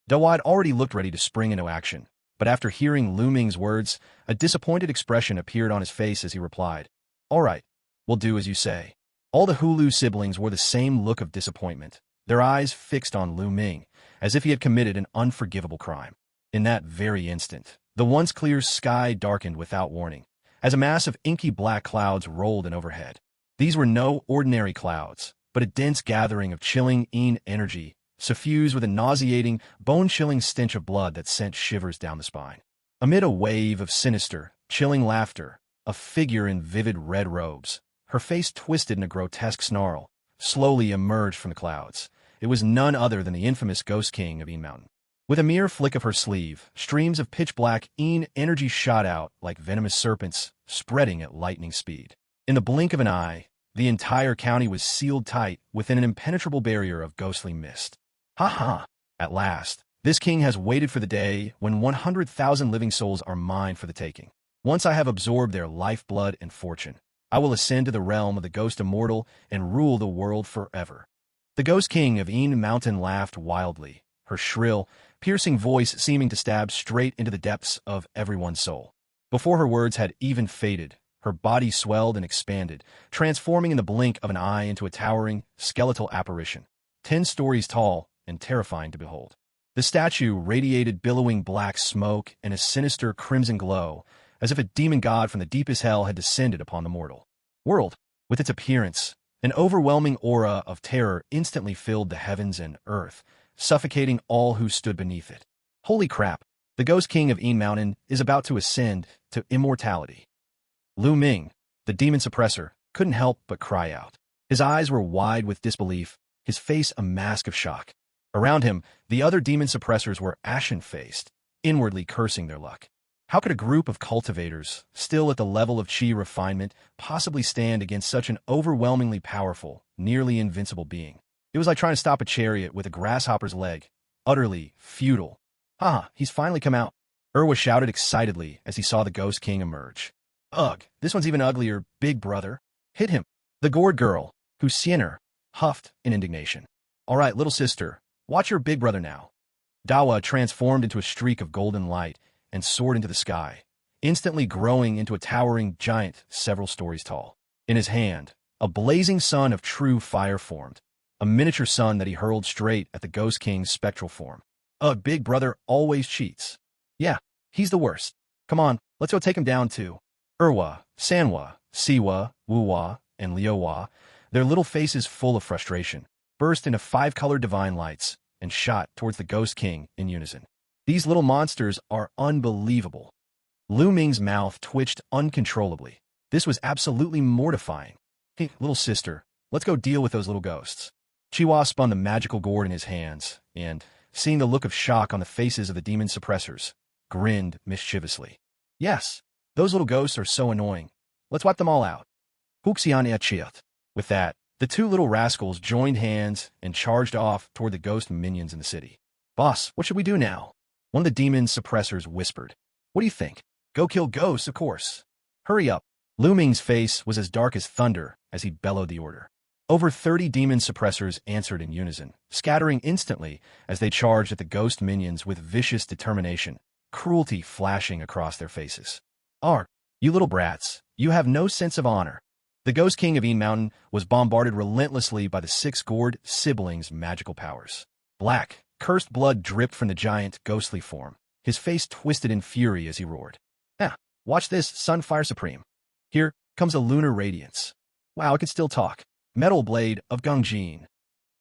Dawad already looked ready to spring into action, but after hearing Lu Ming's words, a disappointed expression appeared on his face as he replied, All right, we'll do as you say. All the Hulu siblings wore the same look of disappointment, their eyes fixed on Lu Ming, as if he had committed an unforgivable crime. In that very instant, the once clear sky darkened without warning, as a mass of inky black clouds rolled in overhead. These were no ordinary clouds, but a dense gathering of chilling Een energy, suffused with a nauseating, bone-chilling stench of blood that sent shivers down the spine. Amid a wave of sinister, chilling laughter, a figure in vivid red robes, her face twisted in a grotesque snarl, slowly emerged from the clouds. It was none other than the infamous Ghost King of Een Mountain. With a mere flick of her sleeve, streams of pitch-black Een energy shot out like venomous serpents, spreading at lightning speed. In the blink of an eye, the entire county was sealed tight within an impenetrable barrier of ghostly mist. Ha ha! At last, this king has waited for the day when 100,000 living souls are mine for the taking. Once I have absorbed their lifeblood and fortune, I will ascend to the realm of the Ghost Immortal and rule the world forever. The Ghost King of Een Mountain laughed wildly, her shrill, piercing voice seeming to stab straight into the depths of everyone's soul. Before her words had even faded, her body swelled and expanded, transforming in the blink of an eye into a towering, skeletal apparition, 10 stories tall and terrifying to behold. The statue radiated billowing black smoke and a sinister crimson glow, as if a demon god from the deepest hell had descended upon the mortal world. With its appearance, an overwhelming aura of terror instantly filled the heavens and earth, suffocating all who stood beneath it. Holy crap! The Ghost King of Een Mountain is about to ascend to immortality. Lu Ming, the demon suppressor, couldn't help but cry out. His eyes were wide with disbelief, his face a mask of shock. Around him, the other demon suppressors were ashen-faced, inwardly cursing their luck. How could a group of cultivators, still at the level of chi refinement, possibly stand against such an overwhelmingly powerful, nearly invincible being? It was like trying to stop a chariot with a grasshopper's leg. Utterly futile. Ha! He's finally come out. Irwa shouted excitedly as he saw the Ghost King emerge. Ugh, this one's even uglier, big brother. Hit him. The gourd girl, who Sienna, huffed in indignation. All right, little sister, watch your big brother now. Dawa transformed into a streak of golden light and soared into the sky, instantly growing into a towering giant several stories tall. In his hand, a blazing sun of true fire formed, a miniature sun that he hurled straight at the Ghost King's spectral form. Ugh, big brother always cheats. Yeah, he's the worst. Come on, let's go take him down too. Irwa, Sanwa, Siwa, Wuwa, and Liowa, their little faces full of frustration, burst into 5-colored divine lights and shot towards the Ghost King in unison. These little monsters are unbelievable. Lu Ming's mouth twitched uncontrollably. This was absolutely mortifying. Hey, little sister, let's go deal with those little ghosts. Chihuahua spun the magical gourd in his hands and, seeing the look of shock on the faces of the demon suppressors, grinned mischievously. Yes, those little ghosts are so annoying. Let's wipe them all out. With that, the 2 little rascals joined hands and charged off toward the ghost minions in the city. Boss, what should we do now? One of the demon suppressors whispered. What do you think? Go kill ghosts, of course. Hurry up. Lu Ming's face was as dark as thunder as he bellowed the order. Over 30 demon suppressors answered in unison, scattering instantly as they charged at the ghost minions with vicious determination, cruelty flashing across their faces. You little brats, you have no sense of honor. The Ghost King of Mountain was bombarded relentlessly by the 6 gored siblings' magical powers. Black, cursed blood dripped from the giant, ghostly form. His face twisted in fury as he roared. Watch this, Sunfire Supreme. Here comes a lunar radiance. Wow, I can still talk. Metal blade of Gongjin.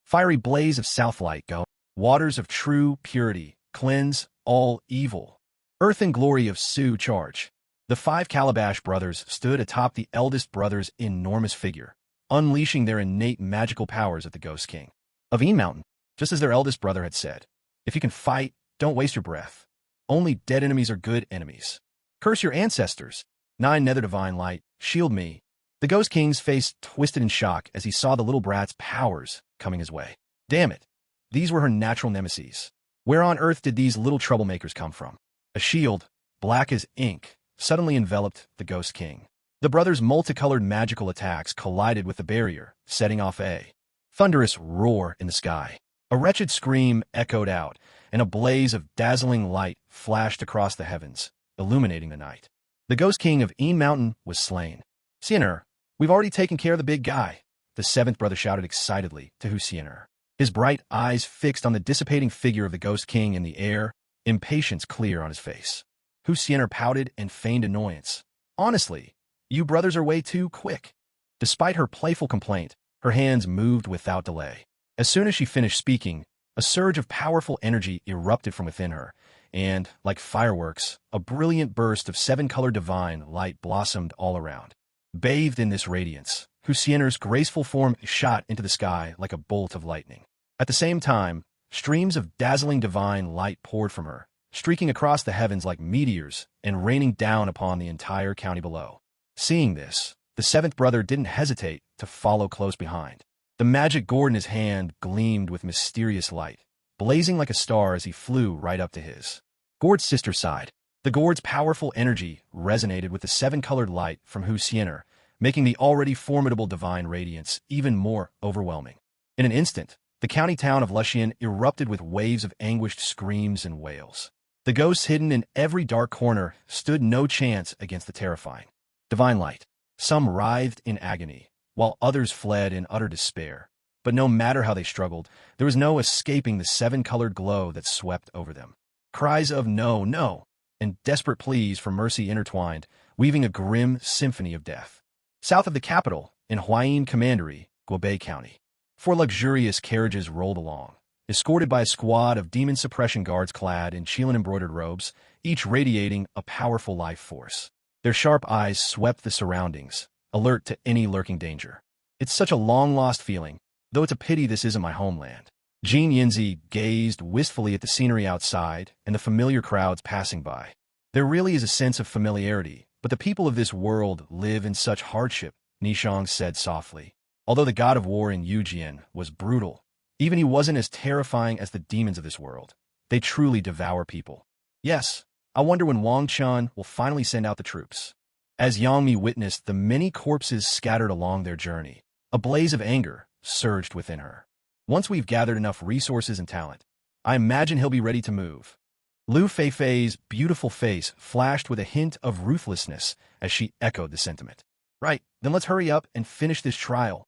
Fiery blaze of Southlight go. Waters of true purity, cleanse all evil. Earth and glory of Su charge. The 5 Calabash brothers stood atop the eldest brother's enormous figure, unleashing their innate magical powers at the Ghost King of Mountain, just as their eldest brother had said. If you can fight, don't waste your breath. Only dead enemies are good enemies. Curse your ancestors. 9 Nether Divine Light, shield me. The Ghost King's face twisted in shock as he saw the little brat's powers coming his way. Damn it. These were her natural nemesis. Where on earth did these little troublemakers come from? A shield, black as ink, suddenly enveloped the Ghost King. The brothers' multicolored magical attacks collided with the barrier, setting off a thunderous roar in the sky. A wretched scream echoed out, and a blaze of dazzling light flashed across the heavens, illuminating the night. The Ghost King of Mountain was slain. Siener, we've already taken care of the big guy, the 7th brother shouted excitedly to Hu Siener. His bright eyes fixed on the dissipating figure of the Ghost King in the air, impatience clear on his face. Hu Siener pouted and feigned annoyance. Honestly, you brothers are way too quick. Despite her playful complaint, her hands moved without delay. As soon as she finished speaking, a surge of powerful energy erupted from within her, and, like fireworks, a brilliant burst of 7-colored divine light blossomed all around. Bathed in this radiance, Hu Siener's graceful form shot into the sky like a bolt of lightning. At the same time, streams of dazzling divine light poured from her, streaking across the heavens like meteors and raining down upon the entire county below. Seeing this, the 7th brother didn't hesitate to follow close behind. The magic gourd in his hand gleamed with mysterious light, blazing like a star as he flew right up to his gourd's sister side. The gourd's powerful energy resonated with the 7-colored light from Hu Siener, making the already formidable divine radiance even more overwhelming. In an instant, the county town of Lushian erupted with waves of anguished screams and wails. The ghosts hidden in every dark corner stood no chance against the terrifying divine light. Some writhed in agony, while others fled in utter despair. But no matter how they struggled, there was no escaping the 7-colored glow that swept over them. Cries of no, no, and desperate pleas for mercy intertwined, weaving a grim symphony of death. South of the capital, in Huayin Commandery, Guobei County, 4 luxurious carriages rolled along, escorted by a squad of demon suppression guards clad in Qilin-embroidered robes, each radiating a powerful life force. Their sharp eyes swept the surroundings, alert to any lurking danger. It's such a long-lost feeling, though it's a pity this isn't my homeland. Jean Yinzi gazed wistfully at the scenery outside and the familiar crowds passing by. There really is a sense of familiarity, but the people of this world live in such hardship, Nishang said softly. Although the god of war in Yujian was brutal, even he wasn't as terrifying as the demons of this world. They truly devour people. Yes, I wonder when Wong Chun will finally send out the troops. As Yangmi witnessed the many corpses scattered along their journey, a blaze of anger surged within her. Once we've gathered enough resources and talent, I imagine he'll be ready to move. Lu Feifei's beautiful face flashed with a hint of ruthlessness as she echoed the sentiment. Right, then let's hurry up and finish this trial.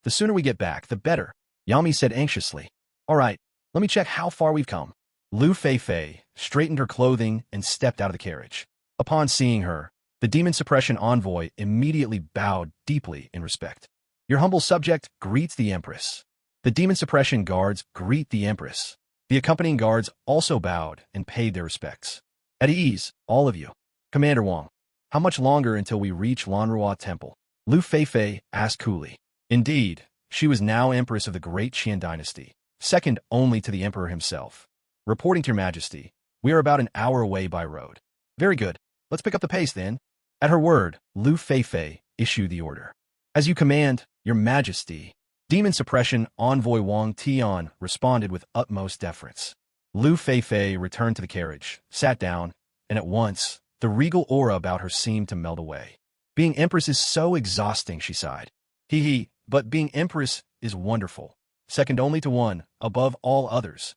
The sooner we get back, the better, Yami said anxiously. All right, let me check how far we've come. Lu Feifei straightened her clothing and stepped out of the carriage. Upon seeing her, the demon suppression envoy immediately bowed deeply in respect. Your humble subject greets the Empress. The demon suppression guards greet the Empress. The accompanying guards also bowed and paid their respects. At ease, all of you. Commander Wang, how much longer until we reach Lanrua Temple? Lu Feifei asked coolly. Indeed, she was now Empress of the Great Qian Dynasty, second only to the Emperor himself. Reporting to Your Majesty, we are about an hour away by road. Very good. Let's pick up the pace then. At her word, Lu Feifei issued the order. As you command, Your Majesty. Demon Suppression Envoy Wang Tian responded with utmost deference. Lu Feifei returned to the carriage, sat down, and at once, The regal aura about her seemed to melt away. Being Empress is so exhausting, she sighed. Hee, but being Empress is wonderful. Second only to one, above all others.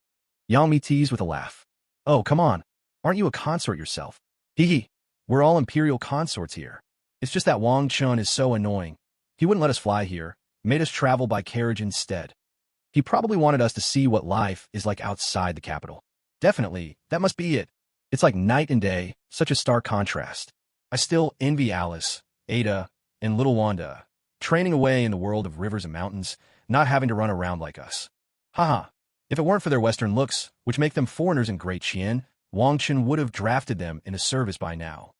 Yang Mi teased with a laugh. Oh, come on. Aren't you a consort yourself? Hee, we're all imperial consorts here. It's just that Wang Chun is so annoying. He wouldn't let us fly here, made us travel by carriage instead. He probably wanted us to see what life is like outside the capital. Definitely, that must be it. It's like night and day, such a stark contrast. I still envy Alice, Ada, and little Wanda, training away in the world of rivers and mountains, not having to run around like us. Haha, if it weren't for their Western looks, which make them foreigners in Great Qian, Wong Chun would have drafted them into service by now.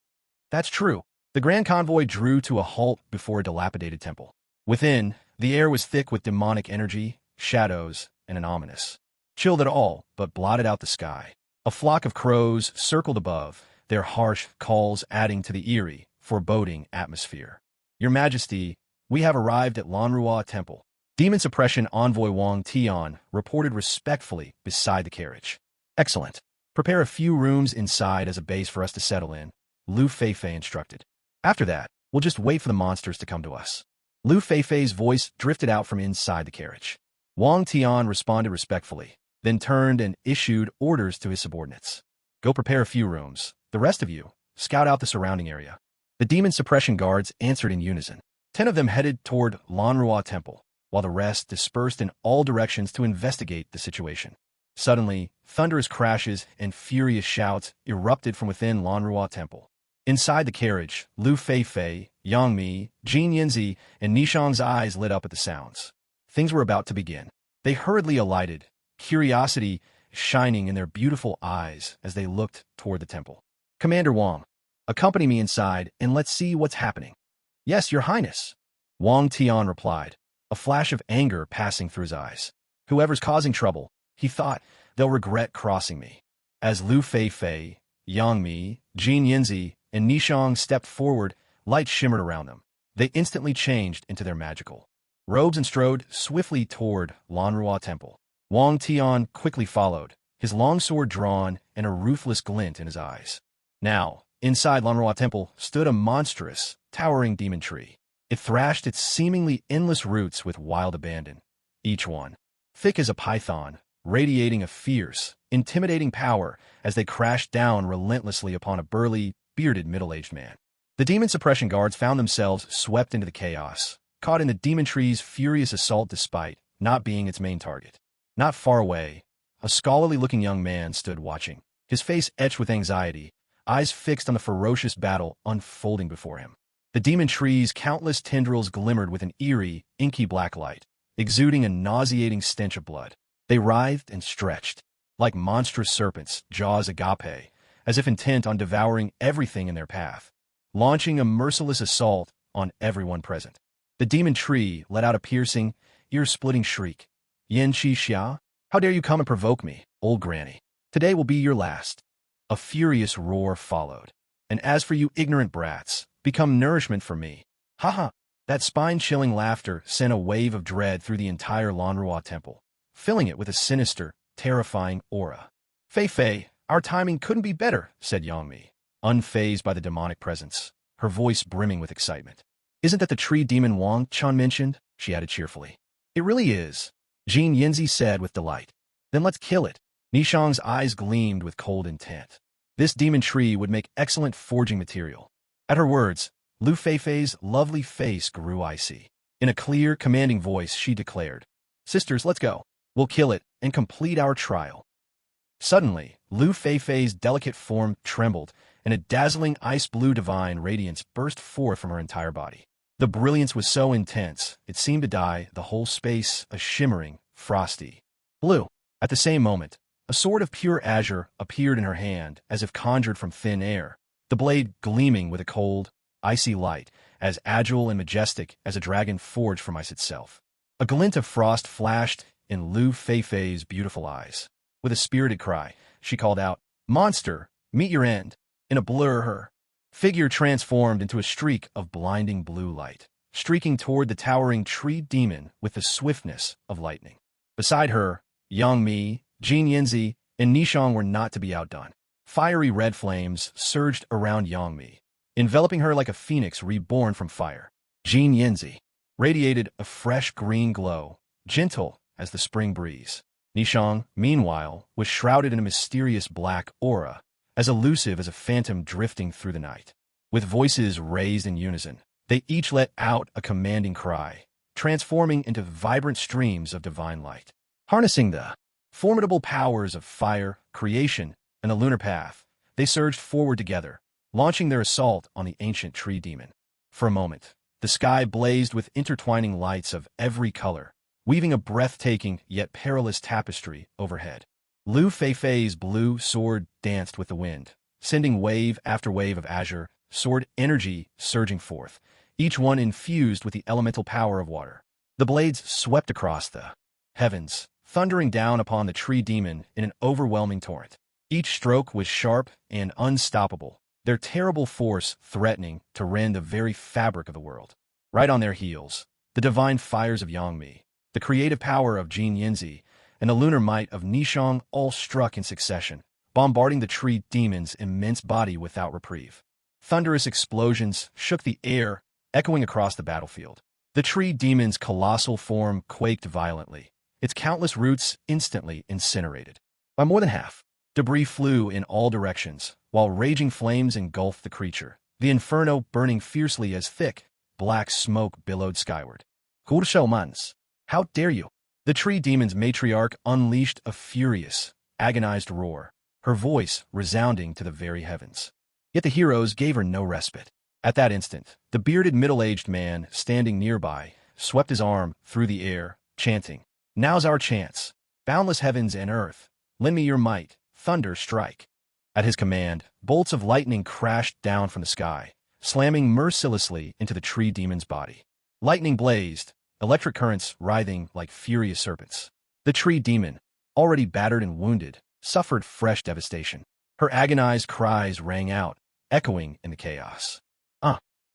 That's true. The grand convoy drew to a halt before a dilapidated temple. Within, the air was thick with demonic energy, shadows, and an ominous chill that all but blotted out the sky. A flock of crows circled above, their harsh calls adding to the eerie, foreboding atmosphere. Your Majesty, we have arrived at Lanrua Temple. Demon Suppression Envoy Wang Tian reported respectfully beside the carriage. Excellent. Prepare a few rooms inside as a base for us to settle in, Lu Feifei instructed. After that, we'll just wait for the monsters to come to us. Lu Feifei's voice drifted out from inside the carriage. Wang Tian responded respectfully, then turned and issued orders to his subordinates. Go prepare a few rooms. The rest of you, scout out the surrounding area. The demon suppression guards answered in unison. 10 of them headed toward Lanrua Temple, while the rest dispersed in all directions to investigate the situation. Suddenly, thunderous crashes and furious shouts erupted from within Lanrua Temple. Inside the carriage, Lu Feifei, Yang Mi, Jin Yinzi, and Nishang's eyes lit up at the sounds. Things were about to begin. They hurriedly alighted, curiosity shining in their beautiful eyes as they looked toward the temple. Commander Wang, accompany me inside and let's see what's happening. Yes, Your Highness, Wang Tian replied, a flash of anger passing through his eyes. Whoever's causing trouble, he thought, they'll regret crossing me. As Lu Feifei, Yang Mi, Jin Yinzi, and Nishang stepped forward, light shimmered around them. They instantly changed into their magical robes and strode swiftly toward Lanrua Temple. Wang Tian quickly followed, his long sword drawn and a ruthless glint in his eyes. Now, inside Lanrua Temple stood a monstrous, towering demon tree. It thrashed its seemingly endless roots with wild abandon, each one thick as a python, radiating a fierce, intimidating power as they crashed down relentlessly upon a burly, bearded middle-aged man. The demon suppression guards found themselves swept into the chaos, caught in the demon tree's furious assault despite not being its main target. Not far away, a scholarly-looking young man stood watching, his face etched with anxiety, eyes fixed on the ferocious battle unfolding before him. The demon tree's countless tendrils glimmered with an eerie, inky black light, exuding a nauseating stench of blood. They writhed and stretched, like monstrous serpents, jaws agape, as if intent on devouring everything in their path, launching a merciless assault on everyone present. The demon tree let out a piercing, ear-splitting shriek. Yin Chi Xia, how dare you come and provoke me, old granny? Today will be your last. A furious roar followed. And as for you ignorant brats, become nourishment for me. Haha! That spine-chilling laughter sent a wave of dread through the entire Lanrua Temple, filling it with a sinister, terrifying aura. Feifei, our timing couldn't be better, said Yang Mi, unfazed by the demonic presence, her voice brimming with excitement. Isn't that the tree demon Wang Chun mentioned? She added cheerfully. It really is, Jin Yinzi said with delight. Then let's kill it. Nishang's eyes gleamed with cold intent. This demon tree would make excellent forging material. At her words, Lu Feifei's lovely face grew icy. In a clear, commanding voice, she declared, Sisters, let's go. We'll kill it and complete our trial. Suddenly, Lu Feifei's delicate form trembled, and a dazzling ice-blue divine radiance burst forth from her entire body. The brilliance was so intense, it seemed to dye the whole space a shimmering, frosty blue. At the same moment, a sword of pure azure appeared in her hand, as if conjured from thin air, the blade gleaming with a cold, icy light, as agile and majestic as a dragon forged from ice itself. A glint of frost flashed in Lu Feifei's beautiful eyes. With a spirited cry, she called out, Monster, meet your end. In a blur, her figure transformed into a streak of blinding blue light, streaking toward the towering tree demon with the swiftness of lightning. Beside her, Yang Mi, Jin Yinzi, and Nishang were not to be outdone. Fiery red flames surged around Yangmi, enveloping her like a phoenix reborn from fire. Jin Yinzi radiated a fresh green glow, gentle as the spring breeze. Nishang, meanwhile, was shrouded in a mysterious black aura, as elusive as a phantom drifting through the night. With voices raised in unison, they each let out a commanding cry, transforming into vibrant streams of divine light. Harnessing the formidable powers of fire, creation, and the lunar path, they surged forward together, launching their assault on the ancient tree demon. For a moment, the sky blazed with intertwining lights of every color, weaving a breathtaking yet perilous tapestry overhead. Lu Feifei's blue sword danced with the wind, sending wave after wave of azure sword energy surging forth, each one infused with the elemental power of water. The blades swept across the heavens, thundering down upon the tree demon in an overwhelming torrent. Each stroke was sharp and unstoppable, their terrible force threatening to rend the very fabric of the world. Right on their heels, the divine fires of Yangmi, the creative power of Jin Yinzi, and the lunar might of Nishang all struck in succession, bombarding the tree demon's immense body without reprieve. Thunderous explosions shook the air, echoing across the battlefield. The tree demon's colossal form quaked violently, its countless roots instantly incinerated. By more than half, debris flew in all directions, while raging flames engulfed the creature, the inferno burning fiercely as thick, black smoke billowed skyward. Mans, how dare you? The tree demon's matriarch unleashed a furious, agonized roar, her voice resounding to the very heavens. Yet the heroes gave her no respite. At that instant, the bearded middle-aged man standing nearby swept his arm through the air, chanting, "Now's our chance. Boundless heavens and earth, lend me your might, thunder strike." At his command, bolts of lightning crashed down from the sky, slamming mercilessly into the tree demon's body. Lightning blazed, electric currents writhing like furious serpents. The tree demon, already battered and wounded, suffered fresh devastation. Her agonized cries rang out, echoing in the chaos.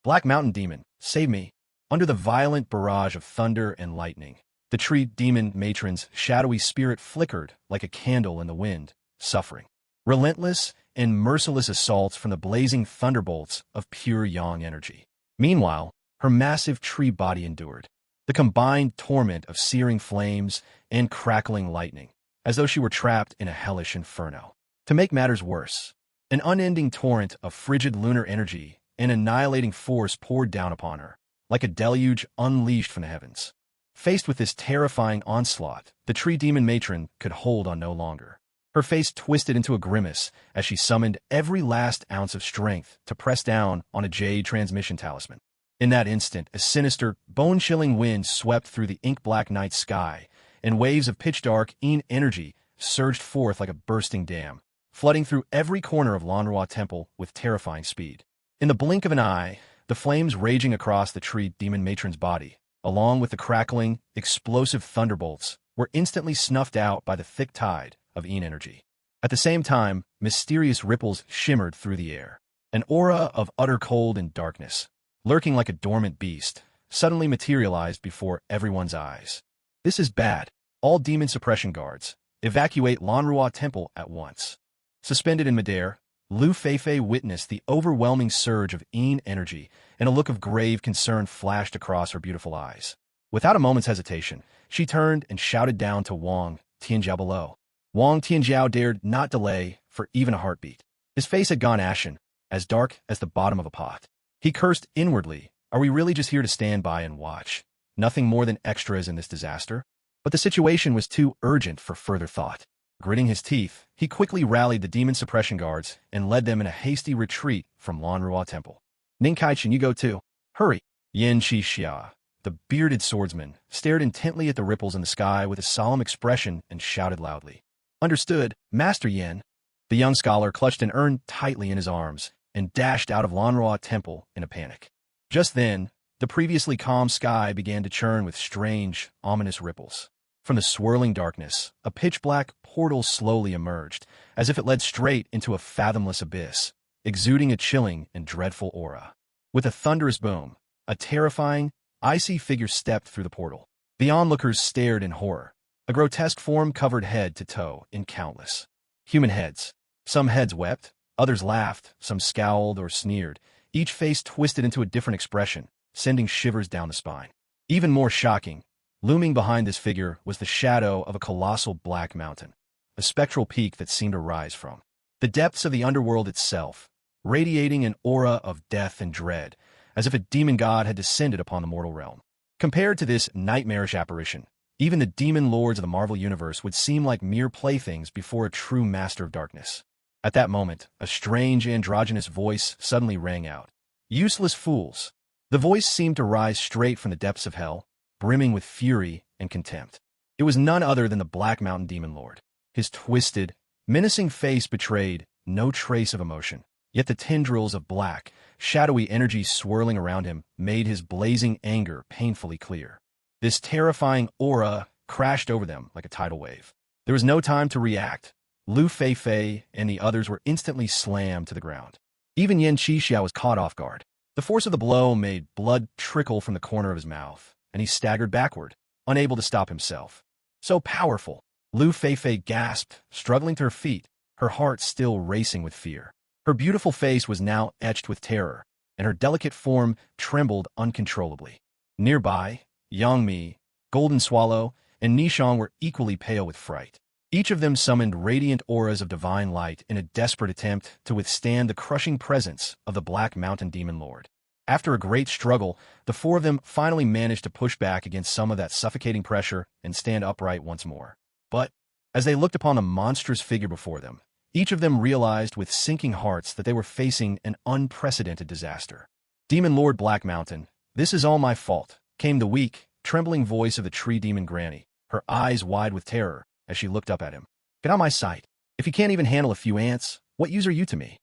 Black Mountain Demon, save me!" Under the violent barrage of thunder and lightning, the tree demon matron's shadowy spirit flickered like a candle in the wind, suffering relentless and merciless assaults from the blazing thunderbolts of pure yang energy. Meanwhile, her massive tree body endured the combined torment of searing flames and crackling lightning, as though she were trapped in a hellish inferno. To make matters worse, an unending torrent of frigid lunar energy and annihilating force poured down upon her, like a deluge unleashed from the heavens. Faced with this terrifying onslaught, the tree demon matron could hold on no longer. Her face twisted into a grimace as she summoned every last ounce of strength to press down on a jade transmission talisman. In that instant, a sinister, bone-chilling wind swept through the ink-black night sky, and waves of pitch-dark energy surged forth like a bursting dam, flooding through every corner of Lanrua Temple with terrifying speed. In the blink of an eye, the flames raging across the tree demon matron's body, along with the crackling, explosive thunderbolts, were instantly snuffed out by the thick tide of energy. At the same time, mysterious ripples shimmered through the air. An aura of utter cold and darkness, lurking like a dormant beast, suddenly materialized before everyone's eyes. "This is bad. All demon suppression guards, evacuate Lanrua Temple at once." Suspended in midair, Lu Feifei witnessed the overwhelming surge of energy, and a look of grave concern flashed across her beautiful eyes. Without a moment's hesitation, she turned and shouted down to Wang Tianjiao below. Wang Tianjiao dared not delay for even a heartbeat. His face had gone ashen, as dark as the bottom of a pot. He cursed inwardly, "Are we really just here to stand by and watch? Nothing more than extras in this disaster?" But the situation was too urgent for further thought. Gritting his teeth, he quickly rallied the demon suppression guards and led them in a hasty retreat from Lanrua Temple. "Ning Kaichen, you go too. Hurry!" Yin Xixia, the bearded swordsman, stared intently at the ripples in the sky with a solemn expression and shouted loudly. "Understood, Master Yin." The young scholar clutched an urn tightly in his arms and dashed out of Lanrua Temple in a panic. Just then, the previously calm sky began to churn with strange, ominous ripples. From the swirling darkness, a pitch-black portal slowly emerged, as if it led straight into a fathomless abyss, exuding a chilling and dreadful aura. With a thunderous boom, a terrifying, icy figure stepped through the portal. The onlookers stared in horror, a grotesque form covered head to toe in countless human heads. Some heads wept, others laughed, some scowled or sneered, each face twisted into a different expression, sending shivers down the spine. Even more shocking, looming behind this figure was the shadow of a colossal black mountain, a spectral peak that seemed to rise from the depths of the underworld itself, radiating an aura of death and dread, as if a demon god had descended upon the mortal realm. Compared to this nightmarish apparition, even the demon lords of the Marvel Universe would seem like mere playthings before a true master of darkness. At that moment, a strange androgynous voice suddenly rang out. "Useless fools." The voice seemed to rise straight from the depths of hell, brimming with fury and contempt. It was none other than the Black Mountain Demon Lord. His twisted, menacing face betrayed no trace of emotion, yet the tendrils of black, shadowy energy swirling around him made his blazing anger painfully clear. This terrifying aura crashed over them like a tidal wave. There was no time to react. Lu Feifei and the others were instantly slammed to the ground. Even Yan Qixia was caught off guard. The force of the blow made blood trickle from the corner of his mouth, and he staggered backward, unable to stop himself. So powerful! Lu Feifei gasped, struggling to her feet, her heart still racing with fear. Her beautiful face was now etched with terror, and her delicate form trembled uncontrollably. Nearby, Yang Mi, Golden Swallow, and Nishang were equally pale with fright. Each of them summoned radiant auras of divine light in a desperate attempt to withstand the crushing presence of the Black Mountain Demon Lord. After a great struggle, the four of them finally managed to push back against some of that suffocating pressure and stand upright once more. But, as they looked upon the monstrous figure before them, each of them realized with sinking hearts that they were facing an unprecedented disaster. "Demon Lord Black Mountain, this is all my fault," came the weak, trembling voice of the tree demon Granny, her eyes wide with terror as she looked up at him. "Get out of my sight. If you can't even handle a few ants, what use are you to me?"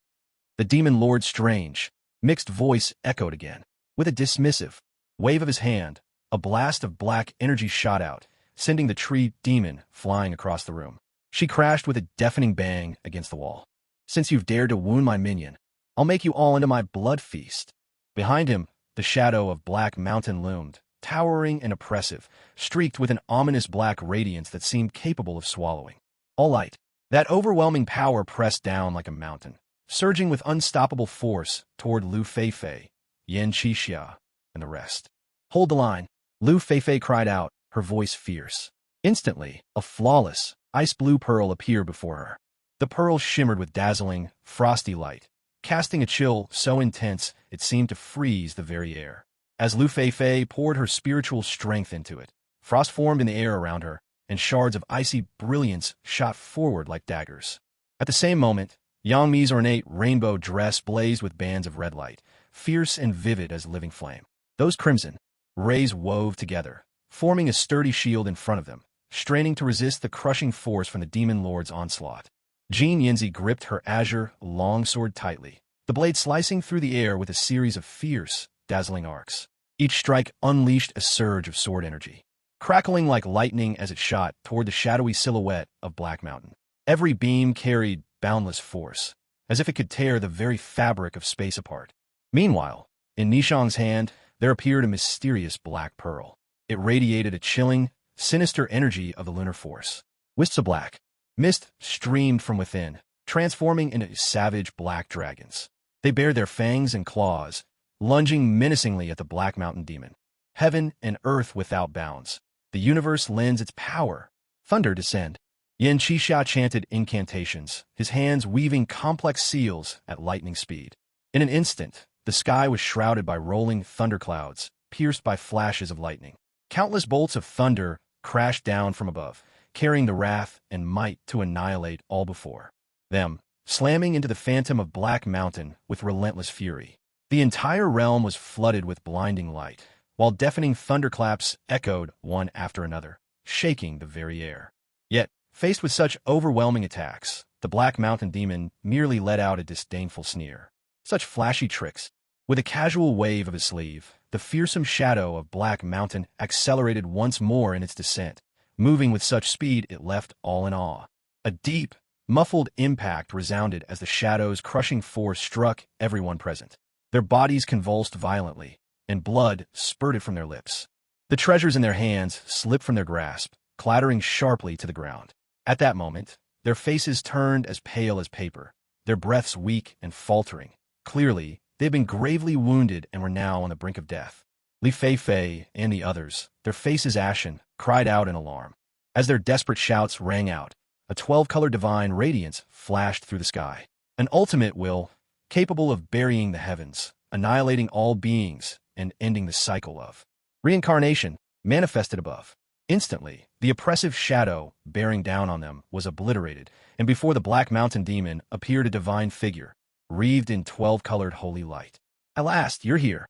The demon lord's strange, mixed voice echoed again. With a dismissive wave of his hand, a blast of black energy shot out, sending the tree demon flying across the room. She crashed with a deafening bang against the wall. "Since you've dared to wound my minion, I'll make you all into my blood feast." Behind him, the shadow of Black Mountain loomed, towering and oppressive, streaked with an ominous black radiance that seemed capable of swallowing all light. That overwhelming power pressed down like a mountain, surging with unstoppable force toward Lu Feifei, Yan Qixia, and the rest. "Hold the line," Lu Feifei cried out, her voice fierce. Instantly, a flawless, ice-blue pearl appeared before her. The pearl shimmered with dazzling, frosty light, casting a chill so intense it seemed to freeze the very air. As Lu Feifei poured her spiritual strength into it, frost formed in the air around her, and shards of icy brilliance shot forward like daggers. At the same moment, Yang Mi's ornate rainbow dress blazed with bands of red light, fierce and vivid as living flame. Those crimson rays wove together, forming a sturdy shield in front of them, straining to resist the crushing force from the demon lord's onslaught. Jean Yinzi gripped her azure longsword tightly, the blade slicing through the air with a series of fierce, dazzling arcs. Each strike unleashed a surge of sword energy, crackling like lightning as it shot toward the shadowy silhouette of Black Mountain. Every beam carried boundless force, as if it could tear the very fabric of space apart. Meanwhile, in Nishang's hand, there appeared a mysterious black pearl. It radiated a chilling, sinister energy of the lunar force. Wisps of black mist streamed from within, transforming into savage black dragons. They bared their fangs and claws, lunging menacingly at the Black Mountain Demon. Heaven and earth without bounds. The universe lends its power. Thunder descend. Yan Qixia chanted incantations, his hands weaving complex seals at lightning speed. In an instant, the sky was shrouded by rolling thunderclouds, pierced by flashes of lightning. Countless bolts of thunder crashed down from above, carrying the wrath and might to annihilate all before them, slamming into the phantom of Black Mountain with relentless fury. The entire realm was flooded with blinding light, while deafening thunderclaps echoed one after another, shaking the very air. Yet, faced with such overwhelming attacks, the Black Mountain Demon merely let out a disdainful sneer. Such flashy tricks. With a casual wave of his sleeve, the fearsome shadow of Black Mountain accelerated once more in its descent, moving with such speed it left all in awe. A deep, muffled impact resounded as the shadow's crushing force struck everyone present. Their bodies convulsed violently, and blood spurted from their lips. The treasures in their hands slipped from their grasp, clattering sharply to the ground. At that moment, their faces turned as pale as paper, their breaths weak and faltering. Clearly, they had been gravely wounded and were now on the brink of death. Li Fei and the others, their faces ashen, cried out in alarm. As their desperate shouts rang out, a 12-color divine radiance flashed through the sky. An ultimate will, capable of burying the heavens, annihilating all beings, and ending the cycle of reincarnation, manifested above. Instantly, the oppressive shadow bearing down on them was obliterated, and before the Black Mountain demon appeared a divine figure, wreathed in 12-colored holy light. At last, you're here.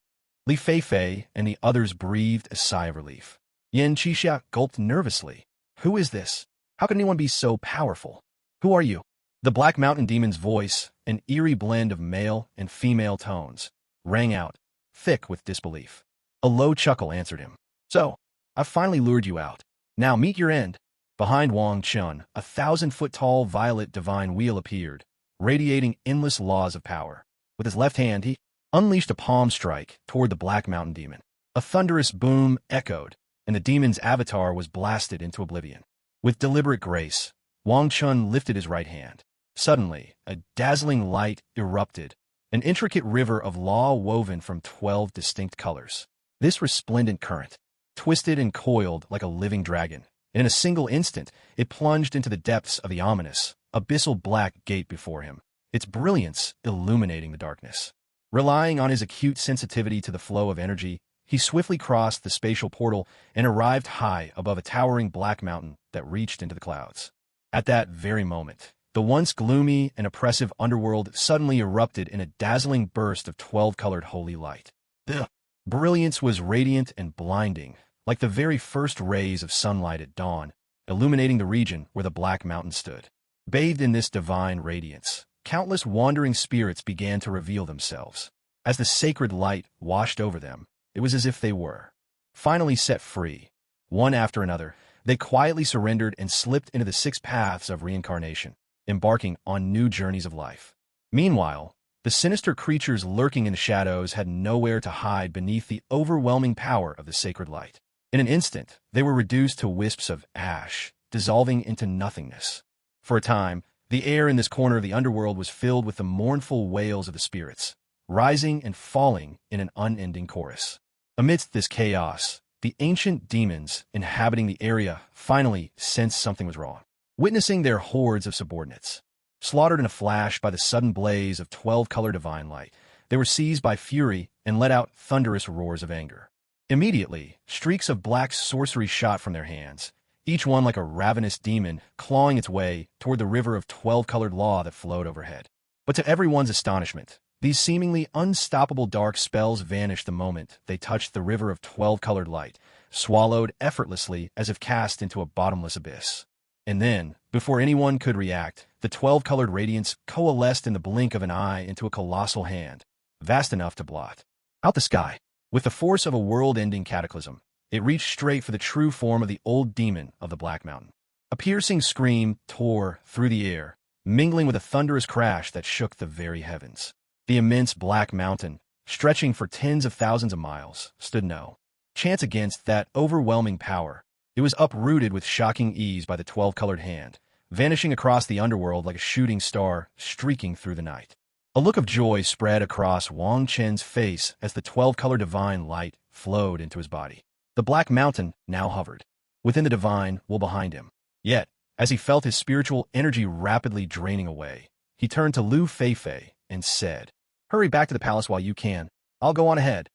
Li Fei and the others breathed a sigh of relief. Yan Qixia gulped nervously. Who is this? How can anyone be so powerful? Who are you? The Black Mountain demon's voice, an eerie blend of male and female tones, rang out, thick with disbelief. A low chuckle answered him. So, I've finally lured you out. Now meet your end. Behind Wang Chun, a 1,000-foot-tall violet divine wheel appeared, radiating endless laws of power. With his left hand, he unleashed a palm strike toward the Black Mountain demon. A thunderous boom echoed, and the demon's avatar was blasted into oblivion. With deliberate grace, Wang Chun lifted his right hand. Suddenly, a dazzling light erupted, an intricate river of law woven from 12 distinct colors. This resplendent current, twisted and coiled like a living dragon, and in a single instant, it plunged into the depths of the ominous, abyssal black gate before him, its brilliance illuminating the darkness. Relying on his acute sensitivity to the flow of energy, he swiftly crossed the spatial portal and arrived high above a towering black mountain that reached into the clouds. At that very moment, the once gloomy and oppressive underworld suddenly erupted in a dazzling burst of 12-colored holy light. The brilliance was radiant and blinding, like the very first rays of sunlight at dawn, illuminating the region where the Black Mountain stood. Bathed in this divine radiance, countless wandering spirits began to reveal themselves. As the sacred light washed over them, it was as if they were finally set free. One after another, they quietly surrendered and slipped into the 6 paths of reincarnation, embarking on new journeys of life. Meanwhile, the sinister creatures lurking in the shadows had nowhere to hide beneath the overwhelming power of the sacred light. In an instant, they were reduced to wisps of ash, dissolving into nothingness. For a time, the air in this corner of the underworld was filled with the mournful wails of the spirits, rising and falling in an unending chorus. Amidst this chaos, the ancient demons inhabiting the area finally sensed something was wrong. Witnessing their hordes of subordinates slaughtered in a flash by the sudden blaze of 12-color divine light, they were seized by fury and let out thunderous roars of anger. Immediately, streaks of black sorcery shot from their hands, each one like a ravenous demon clawing its way toward the river of 12-colored law that flowed overhead. But to everyone's astonishment, these seemingly unstoppable dark spells vanished the moment they touched the river of 12-colored light, swallowed effortlessly as if cast into a bottomless abyss. And then, before anyone could react, the 12-colored radiance coalesced in the blink of an eye into a colossal hand, vast enough to blot out the sky. With the force of a world-ending cataclysm, it reached straight for the true form of the old demon of the Black Mountain. A piercing scream tore through the air, mingling with a thunderous crash that shook the very heavens. The immense Black Mountain, stretching for tens of thousands of miles, stood no chance against that overwhelming power. It was uprooted with shocking ease by the 12-colored hand, vanishing across the underworld like a shooting star streaking through the night. A look of joy spread across Wang Chen's face as the 12-color divine light flowed into his body. The Black Mountain now hovered within the divine will behind him. Yet, as he felt his spiritual energy rapidly draining away, he turned to Lu Fei and said, "Hurry back to the palace while you can. I'll go on ahead."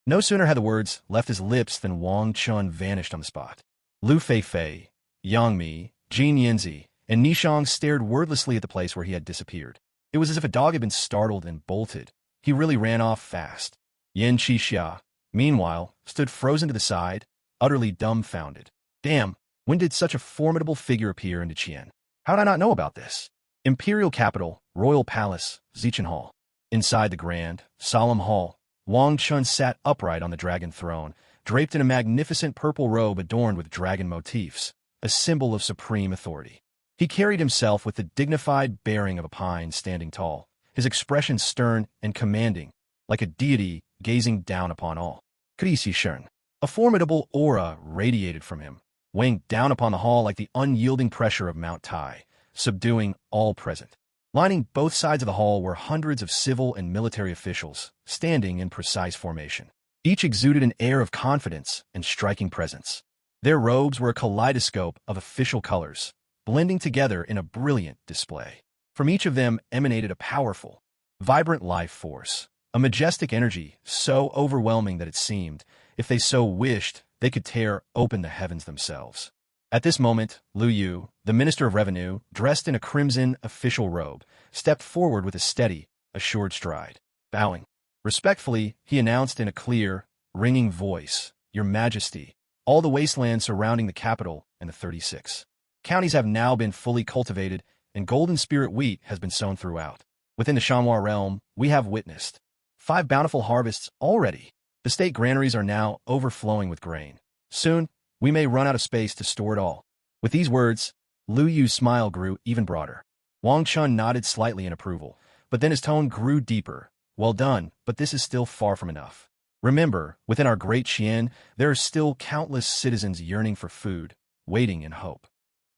No sooner had the words left his lips than Wang Chun vanished on the spot. Lu Fei, Yang Mi, Jin Yanzi, and Nishang stared wordlessly at the place where he had disappeared. It was as if a dog had been startled and bolted. He really ran off fast. Yan Qixia, meanwhile, stood frozen to the side, utterly dumbfounded. Damn, when did such a formidable figure appear in Qian? How did I not know about this? Imperial capital, royal palace, Zichen Hall. Inside the grand, solemn hall, Wang Chun sat upright on the dragon throne, draped in a magnificent purple robe adorned with dragon motifs, a symbol of supreme authority. He carried himself with the dignified bearing of a pine standing tall, his expression stern and commanding, like a deity gazing down upon all. Shen. A formidable aura radiated from him, weighing down upon the hall like the unyielding pressure of Mount Tai, subduing all present. Lining both sides of the hall were hundreds of civil and military officials, standing in precise formation. Each exuded an air of confidence and striking presence. Their robes were a kaleidoscope of official colors, blending together in a brilliant display. From each of them emanated a powerful, vibrant life force, a majestic energy so overwhelming that it seemed, if they so wished, they could tear open the heavens themselves. At this moment, Liu Yu, the Minister of Revenue, dressed in a crimson official robe, stepped forward with a steady, assured stride. Bowing respectfully, he announced in a clear, ringing voice, "Your Majesty, all the wasteland surrounding the capital and the 36 counties have now been fully cultivated, and golden spirit wheat has been sown throughout. Within the Shanhua realm, we have witnessed 5 bountiful harvests already. The state granaries are now overflowing with grain. Soon, we may run out of space to store it all." With these words, Liu Yu's smile grew even broader. Wong Chun nodded slightly in approval, but then his tone grew deeper. "Well done, but this is still far from enough. Remember, within our great Qian, there are still countless citizens yearning for food, waiting in hope.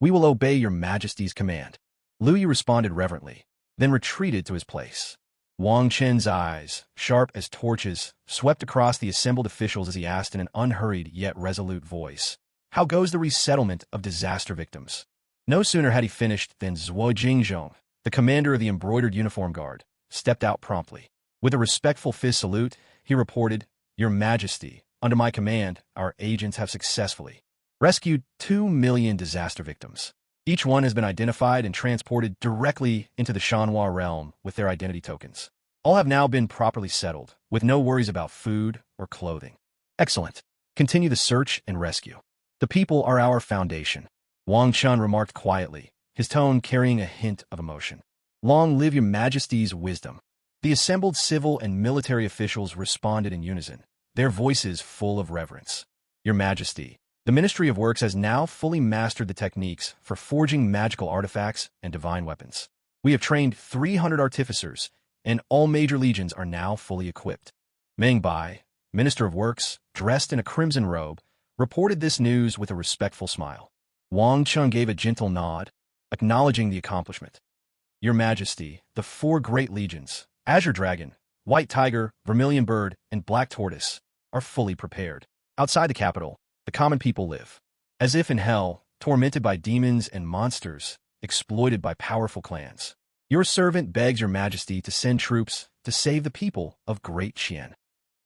We will obey your Majesty's command." Liu Yu responded reverently, then retreated to his place. Wang Chen's eyes, sharp as torches, swept across the assembled officials as he asked in an unhurried yet resolute voice, "How goes the resettlement of disaster victims?" No sooner had he finished than Zhuo Jingzhong, the commander of the embroidered uniform guard, stepped out promptly. With a respectful fist salute, he reported, "Your Majesty, under my command, our agents have successfully rescued 2 million disaster victims. Each one has been identified and transported directly into the Shanhua realm with their identity tokens. All have now been properly settled, with no worries about food or clothing." "Excellent. Continue the search and rescue. The people are our foundation," Wang Chun remarked quietly, his tone carrying a hint of emotion. "Long live your Majesty's wisdom." The assembled civil and military officials responded in unison, their voices full of reverence. "Your Majesty, the Ministry of Works has now fully mastered the techniques for forging magical artifacts and divine weapons. We have trained 300 artificers, and all major legions are now fully equipped." Meng Bai, Minister of Works, dressed in a crimson robe, reported this news with a respectful smile. Wang Chun gave a gentle nod, acknowledging the accomplishment. "Your Majesty, the 4 great legions, Azure Dragon, White Tiger, Vermilion Bird, and Black Tortoise, are fully prepared. Outside the capital, the common people live, as if in hell, tormented by demons and monsters, exploited by powerful clans. Your servant begs your Majesty to send troops to save the people of Great Qian."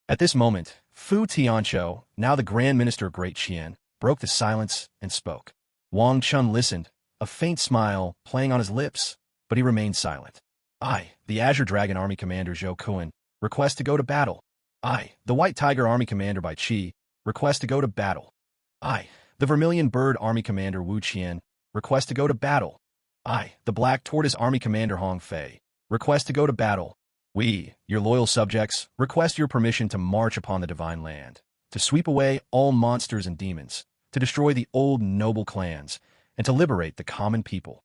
At this moment, Fu Tianqiu, now the Grand Minister of Great Qian, broke the silence and spoke. Wang Chun listened, a faint smile playing on his lips, but he remained silent. "I, the Azure Dragon Army Commander Zhou Kuan, request to go to battle. I, the White Tiger Army Commander Bai Qi, request to go to battle. I, the Vermilion Bird Army Commander Wu Qian, request to go to battle. I, the Black Tortoise Army Commander Hong Fei, request to go to battle. We, your loyal subjects, request your permission to march upon the divine land, to sweep away all monsters and demons, to destroy the old noble clans, and to liberate the common people."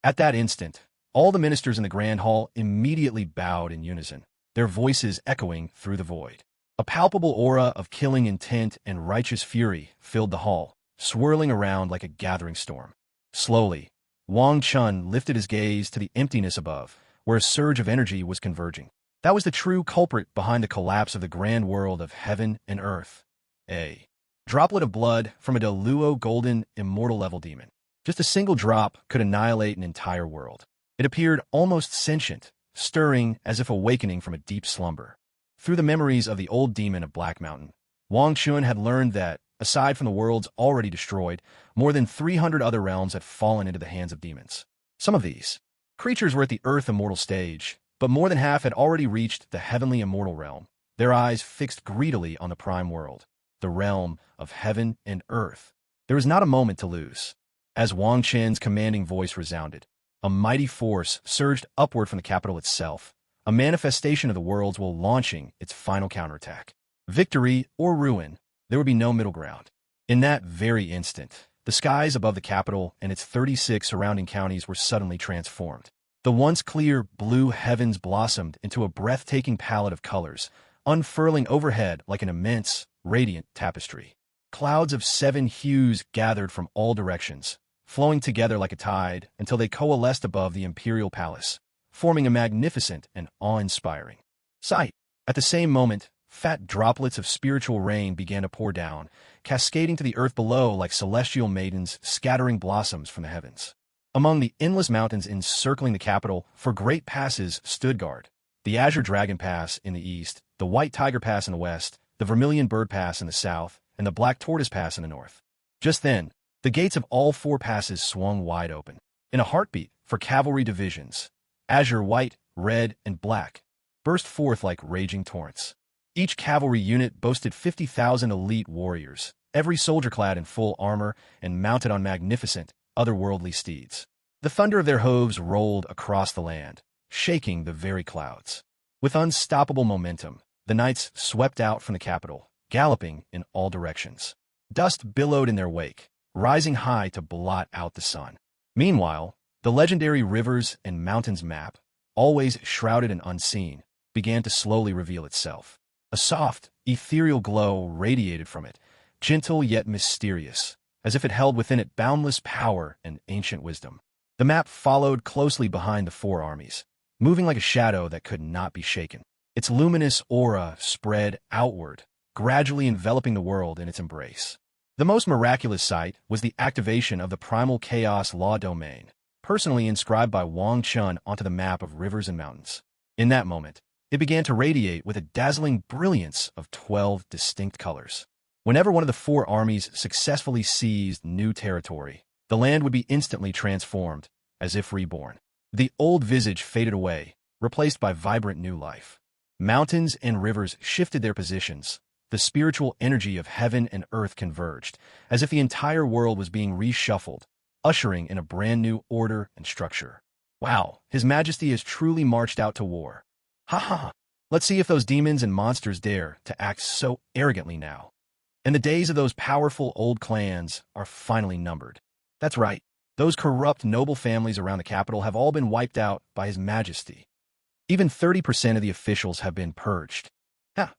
At that instant, all the ministers in the Grand Hall immediately bowed in unison, their voices echoing through the void. A palpable aura of killing intent and righteous fury filled the hall, swirling around like a gathering storm. Slowly, Wang Chun lifted his gaze to the emptiness above, where a surge of energy was converging. That was the true culprit behind the collapse of the grand world of heaven and earth. A droplet of blood from a Deluo golden immortal level demon. Just a single drop could annihilate an entire world. It appeared almost sentient, stirring as if awakening from a deep slumber. Through the memories of the old demon of Black Mountain, Wang Chun had learned that, aside from the worlds already destroyed, more than 300 other realms had fallen into the hands of demons. Some of these creatures were at the Earth Immortal stage, but more than half had already reached the Heavenly Immortal realm, their eyes fixed greedily on the Prime World, the realm of heaven and earth. There was not a moment to lose. As Wang Chen's commanding voice resounded, a mighty force surged upward from the capital itself, a manifestation of the worlds while launching its final counterattack. Victory or ruin, there would be no middle ground. In that very instant, the skies above the capital and its 36 surrounding counties were suddenly transformed. The once clear blue heavens blossomed into a breathtaking palette of colors, unfurling overhead like an immense, radiant tapestry. Clouds of 7 hues gathered from all directions, flowing together like a tide until they coalesced above the imperial palace, forming a magnificent and awe-inspiring sight. At the same moment, fat droplets of spiritual rain began to pour down, cascading to the earth below like celestial maidens scattering blossoms from the heavens. Among the endless mountains encircling the capital, for great passes stood guard. The Azure Dragon Pass in the east, the White Tiger Pass in the west, the Vermilion Bird Pass in the south, and the Black Tortoise Pass in the north. Just then, the gates of all 4 passes swung wide open. In a heartbeat, for cavalry divisions, Azure White, Red, and Black burst forth like raging torrents. Each cavalry unit boasted 50,000 elite warriors, every soldier clad in full armor and mounted on magnificent, otherworldly steeds. The thunder of their hooves rolled across the land, shaking the very clouds. With unstoppable momentum, the knights swept out from the capital, galloping in all directions. Dust billowed in their wake, rising high to blot out the sun. Meanwhile, the legendary rivers and mountains map, always shrouded and unseen, began to slowly reveal itself. A soft, ethereal glow radiated from it, gentle yet mysterious, as if it held within it boundless power and ancient wisdom. The map followed closely behind the 4 armies, moving like a shadow that could not be shaken. Its luminous aura spread outward, gradually enveloping the world in its embrace. The most miraculous sight was the activation of the primal chaos law domain, personally inscribed by Wang Chun onto the map of rivers and mountains. In that moment, it began to radiate with a dazzling brilliance of 12 distinct colors. Whenever one of the 4 armies successfully seized new territory, the land would be instantly transformed, as if reborn. The old visage faded away, replaced by vibrant new life. Mountains and rivers shifted their positions. The spiritual energy of heaven and earth converged, as if the entire world was being reshuffled, ushering in a brand new order and structure. Wow, His Majesty has truly marched out to war. Ha ha! Let's see if those demons and monsters dare to act so arrogantly now. And the days of those powerful old clans are finally numbered. That's right, those corrupt noble families around the capital have all been wiped out by His Majesty. Even 30% of the officials have been purged.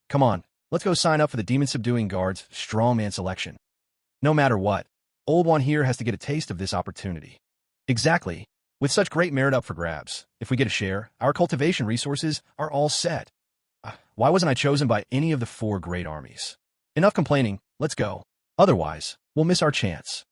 Come on, let's go sign up for the Demon-Subduing Guard's strongman selection. No matter what, Old One here has to get a taste of this opportunity. Exactly. With such great merit up for grabs, if we get a share, our cultivation resources are all set. Why wasn't I chosen by any of the 4 great armies? Enough complaining, let's go. Otherwise, we'll miss our chance.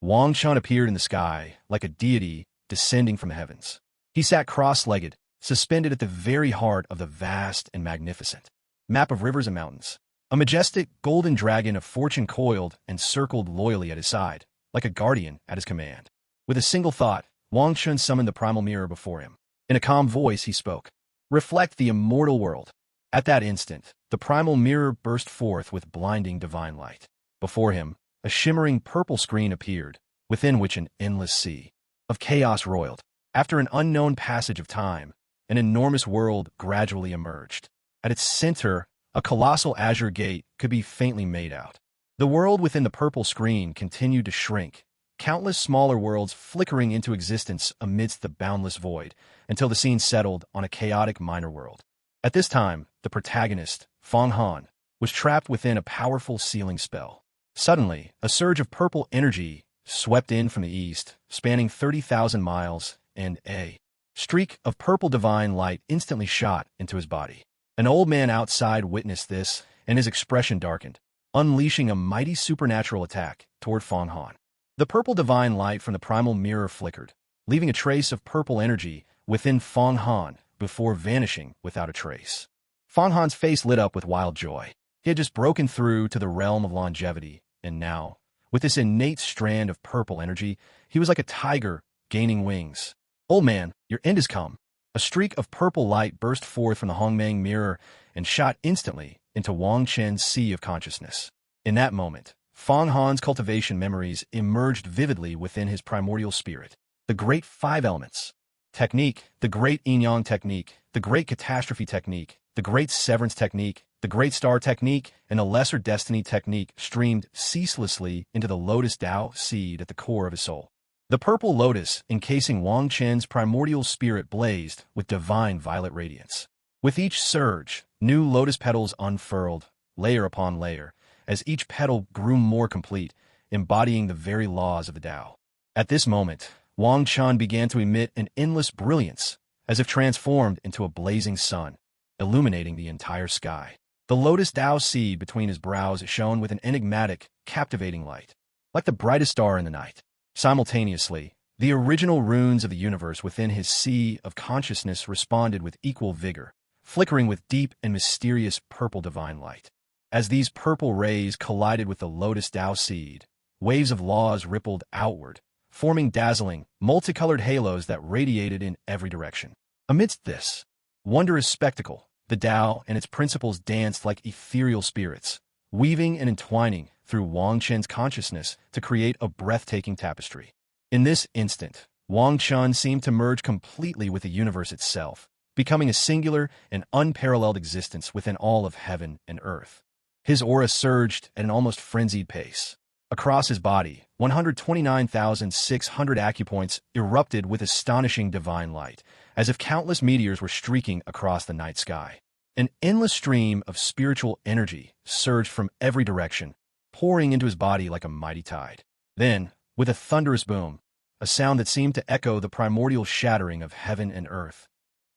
Wang Chun appeared in the sky like a deity descending from the heavens. He sat cross-legged, suspended at the very heart of the vast and magnificent map of rivers and mountains. A majestic golden dragon of fortune coiled and circled loyally at his side, like a guardian at his command. With a single thought, Wang Chun summoned the primal mirror before him. In a calm voice, he spoke. Reflect the immortal world. At that instant, the primal mirror burst forth with blinding divine light. Before him, a shimmering purple screen appeared, within which an endless sea of chaos roiled. After an unknown passage of time, an enormous world gradually emerged. At its center, a colossal azure gate could be faintly made out. The world within the purple screen continued to shrink, countless smaller worlds flickering into existence amidst the boundless void, until the scene settled on a chaotic minor world. At this time, the protagonist, Fong Han, was trapped within a powerful sealing spell. Suddenly, a surge of purple energy swept in from the east, spanning 30,000 miles, and a streak of purple divine light instantly shot into his body. An old man outside witnessed this, and his expression darkened, unleashing a mighty supernatural attack toward Fong Han. The purple divine light from the primal mirror flickered, leaving a trace of purple energy within Fong Han before vanishing without a trace. Fong Han's face lit up with wild joy. He had just broken through to the realm of longevity, and now, with this innate strand of purple energy, he was like a tiger gaining wings. Old man, your end has come. A streak of purple light burst forth from the Hong Mang mirror and shot instantly into Wang Chen's sea of consciousness. In that moment, Fong Han's cultivation memories emerged vividly within his primordial spirit. The great 5 elements. Technique, the great yin-yang technique, the great catastrophe technique, the great severance technique, the great star technique, and the lesser destiny technique streamed ceaselessly into the lotus Tao seed at the core of his soul. The purple lotus encasing Wang Chen's primordial spirit blazed with divine violet radiance. With each surge, new lotus petals unfurled, layer upon layer, as each petal grew more complete, embodying the very laws of the Tao. At this moment, Wong Chun began to emit an endless brilliance, as if transformed into a blazing sun, illuminating the entire sky. The lotus Tao seed between his brows shone with an enigmatic, captivating light, like the brightest star in the night. Simultaneously, the original runes of the universe within his sea of consciousness responded with equal vigor, flickering with deep and mysterious purple divine light. As these purple rays collided with the lotus Tao seed, waves of laws rippled outward, forming dazzling, multicolored halos that radiated in every direction. Amidst this wondrous spectacle, the Tao and its principles danced like ethereal spirits, weaving and entwining through Wang Chen's consciousness to create a breathtaking tapestry. In this instant, Wang Chun seemed to merge completely with the universe itself, becoming a singular and unparalleled existence within all of heaven and earth. His aura surged at an almost frenzied pace. Across his body, 129,600 acupoints erupted with astonishing divine light, as if countless meteors were streaking across the night sky. An endless stream of spiritual energy surged from every direction, pouring into his body like a mighty tide. Then, with a thunderous boom, a sound that seemed to echo the primordial shattering of heaven and earth,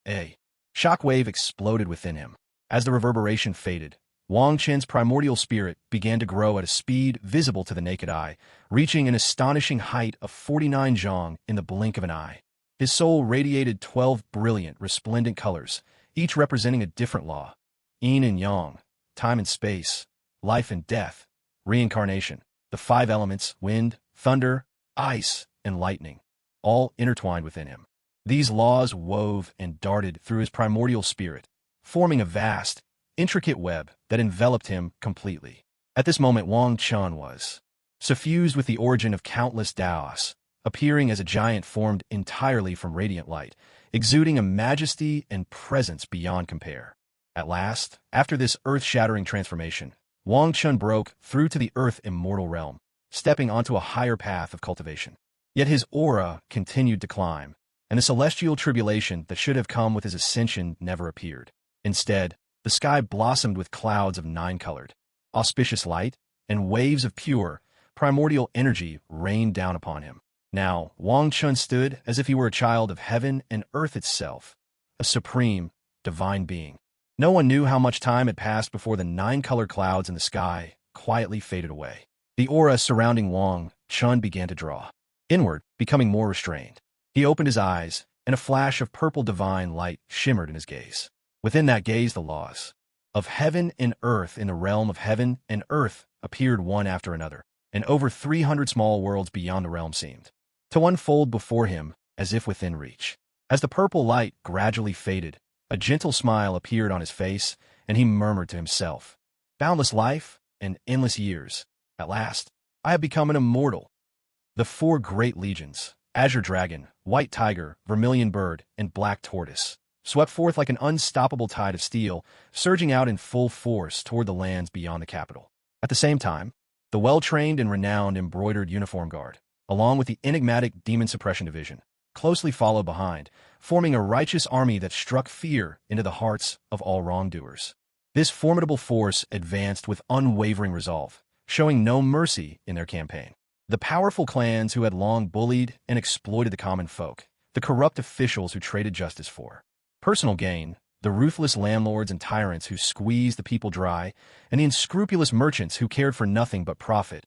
a shockwave exploded within him. As the reverberation faded, Wang Chen's primordial spirit began to grow at a speed visible to the naked eye, reaching an astonishing height of 49 zhong in the blink of an eye. His soul radiated 12 brilliant, resplendent colors, each representing a different law: yin and yang, time and space, life and death, reincarnation, the 5 elements: wind, thunder, ice, and lightning, all intertwined within him. These laws wove and darted through his primordial spirit, forming a vast, intricate web that enveloped him completely. At this moment, Wang Chun was suffused with the origin of countless Taos, appearing as a giant formed entirely from radiant light, exuding a majesty and presence beyond compare. At last, after this earth-shattering transformation, Wang Chun broke through to the earth immortal realm, stepping onto a higher path of cultivation. Yet his aura continued to climb, and the celestial tribulation that should have come with his ascension never appeared. Instead, the sky blossomed with clouds of 9-colored, auspicious light, and waves of pure, primordial energy rained down upon him. Now, Wang Chun stood as if he were a child of heaven and earth itself, a supreme, divine being. No one knew how much time had passed before the 9-colored clouds in the sky quietly faded away. The aura surrounding Wang Chun began to draw inward, becoming more restrained. He opened his eyes, and a flash of purple divine light shimmered in his gaze. Within that gaze, the laws of heaven and earth in the realm of heaven and earth appeared one after another, and over 300 small worlds beyond the realm seemed to unfold before him as if within reach. As the purple light gradually faded, a gentle smile appeared on his face, and he murmured to himself, "Boundless life and endless years. At last, I have become an immortal." The 4 great legions, Azure Dragon, White Tiger, Vermilion Bird, and Black Tortoise, swept forth like an unstoppable tide of steel, surging out in full force toward the lands beyond the capital. At the same time, the well-trained and renowned Embroidered Uniform Guard, along with the enigmatic Demon Suppression Division, closely followed behind, forming a righteous army that struck fear into the hearts of all wrongdoers. This formidable force advanced with unwavering resolve, showing no mercy in their campaign. The powerful clans who had long bullied and exploited the common folk, the corrupt officials who traded justice for personal gain, the ruthless landlords and tyrants who squeezed the people dry, and the unscrupulous merchants who cared for nothing but profit,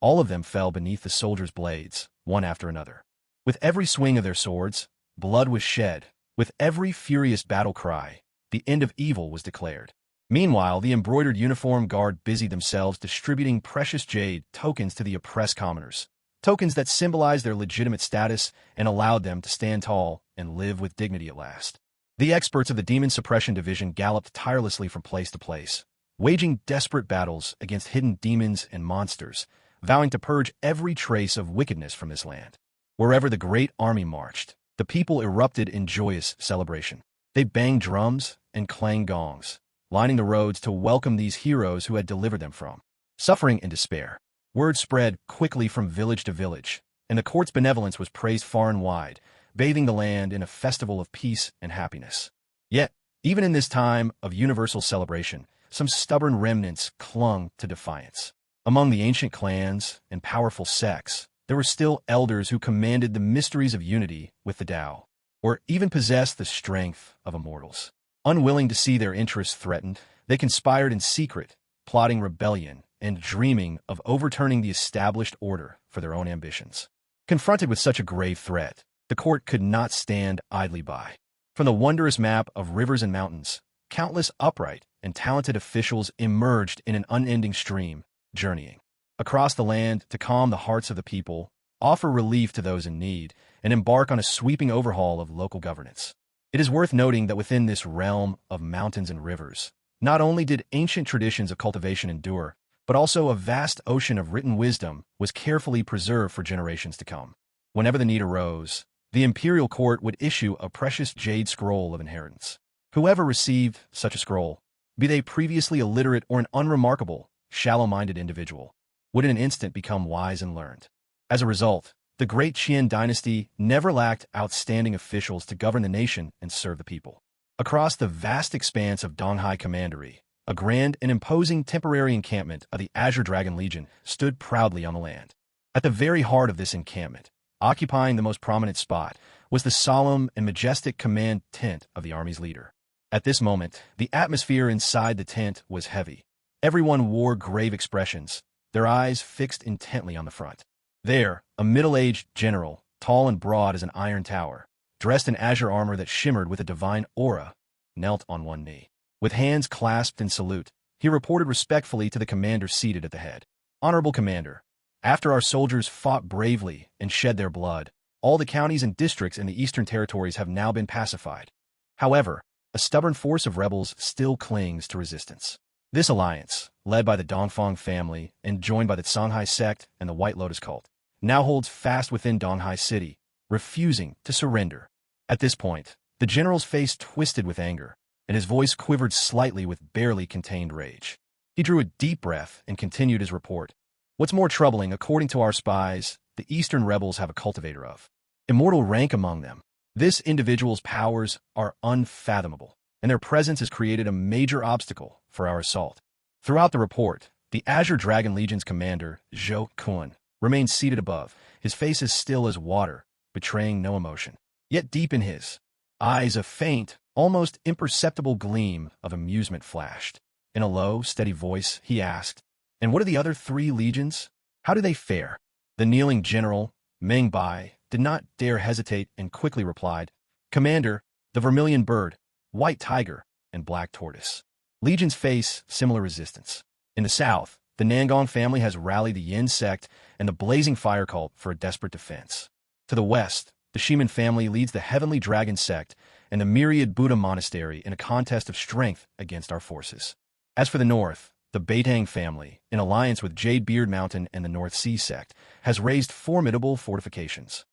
all of them fell beneath the soldiers' blades, one after another. With every swing of their swords, blood was shed. With every furious battle cry, the end of evil was declared. Meanwhile, the Embroidered Uniform Guard busied themselves distributing precious jade tokens to the oppressed commoners, tokens that symbolized their legitimate status and allowed them to stand tall and live with dignity at last. The experts of the Demon Suppression Division galloped tirelessly from place to place, waging desperate battles against hidden demons and monsters, vowing to purge every trace of wickedness from this land. Wherever the great army marched, the people erupted in joyous celebration. They banged drums and clanged gongs, lining the roads to welcome these heroes who had delivered them from suffering and despair. Word spread quickly from village to village, and the court's benevolence was praised far and wide, bathing the land in a festival of peace and happiness. Yet, even in this time of universal celebration, some stubborn remnants clung to defiance. Among the ancient clans and powerful sects, there were still elders who commanded the mysteries of unity with the Tao, or even possessed the strength of immortals. Unwilling to see their interests threatened, they conspired in secret, plotting rebellion and dreaming of overturning the established order for their own ambitions. Confronted with such a grave threat, the court could not stand idly by. From the wondrous map of rivers and mountains, countless upright and talented officials emerged in an unending stream, journeying across the land to calm the hearts of the people, offer relief to those in need, and embark on a sweeping overhaul of local governance. It is worth noting that within this realm of mountains and rivers, not only did ancient traditions of cultivation endure, but also a vast ocean of written wisdom was carefully preserved for generations to come. Whenever the need arose, the imperial court would issue a precious jade scroll of inheritance. Whoever received such a scroll, be they previously illiterate or an unremarkable, shallow-minded individual, would in an instant become wise and learned. As a result, the great Qian dynasty never lacked outstanding officials to govern the nation and serve the people. Across the vast expanse of Donghai Commandery, a grand and imposing temporary encampment of the Azure Dragon Legion stood proudly on the land. At the very heart of this encampment, occupying the most prominent spot, was the solemn and majestic command tent of the army's leader. At this moment, the atmosphere inside the tent was heavy. Everyone wore grave expressions, their eyes fixed intently on the front. There, a middle-aged general, tall and broad as an iron tower, dressed in azure armor that shimmered with a divine aura, knelt on one knee. With hands clasped in salute, he reported respectfully to the commander seated at the head. "Honorable Commander, after our soldiers fought bravely and shed their blood, all the counties and districts in the Eastern Territories have now been pacified. However, a stubborn force of rebels still clings to resistance. This alliance, led by the Dongfang family and joined by the Songhai sect and the White Lotus cult, now holds fast within Donghai City, refusing to surrender." At this point, the general's face twisted with anger, and his voice quivered slightly with barely contained rage. He drew a deep breath and continued his report. "What's more troubling, according to our spies, the Eastern rebels have a cultivator of immortal rank among them. This individual's powers are unfathomable, and their presence has created a major obstacle for our assault." Throughout the report, the Azure Dragon Legion's commander, Zhou Kun, remained seated above, his face as still as water, betraying no emotion. Yet deep in his eyes a faint, almost imperceptible gleam of amusement flashed. In a low, steady voice, he asked, "And what are the other 3 legions? How do they fare?" The kneeling general, Meng Bai, did not dare hesitate and quickly replied, "Commander, the Vermilion Bird, White Tiger, and Black Tortoise legions face similar resistance. In the south, the Nangon family has rallied the Yin sect and the Blazing Fire cult for a desperate defense. To the west, the Shiman family leads the Heavenly Dragon sect and the Myriad Buddha Monastery in a contest of strength against our forces. As for the north, the Beitang family, in alliance with Jade Beard Mountain and the North Sea sect, has raised formidable fortifications.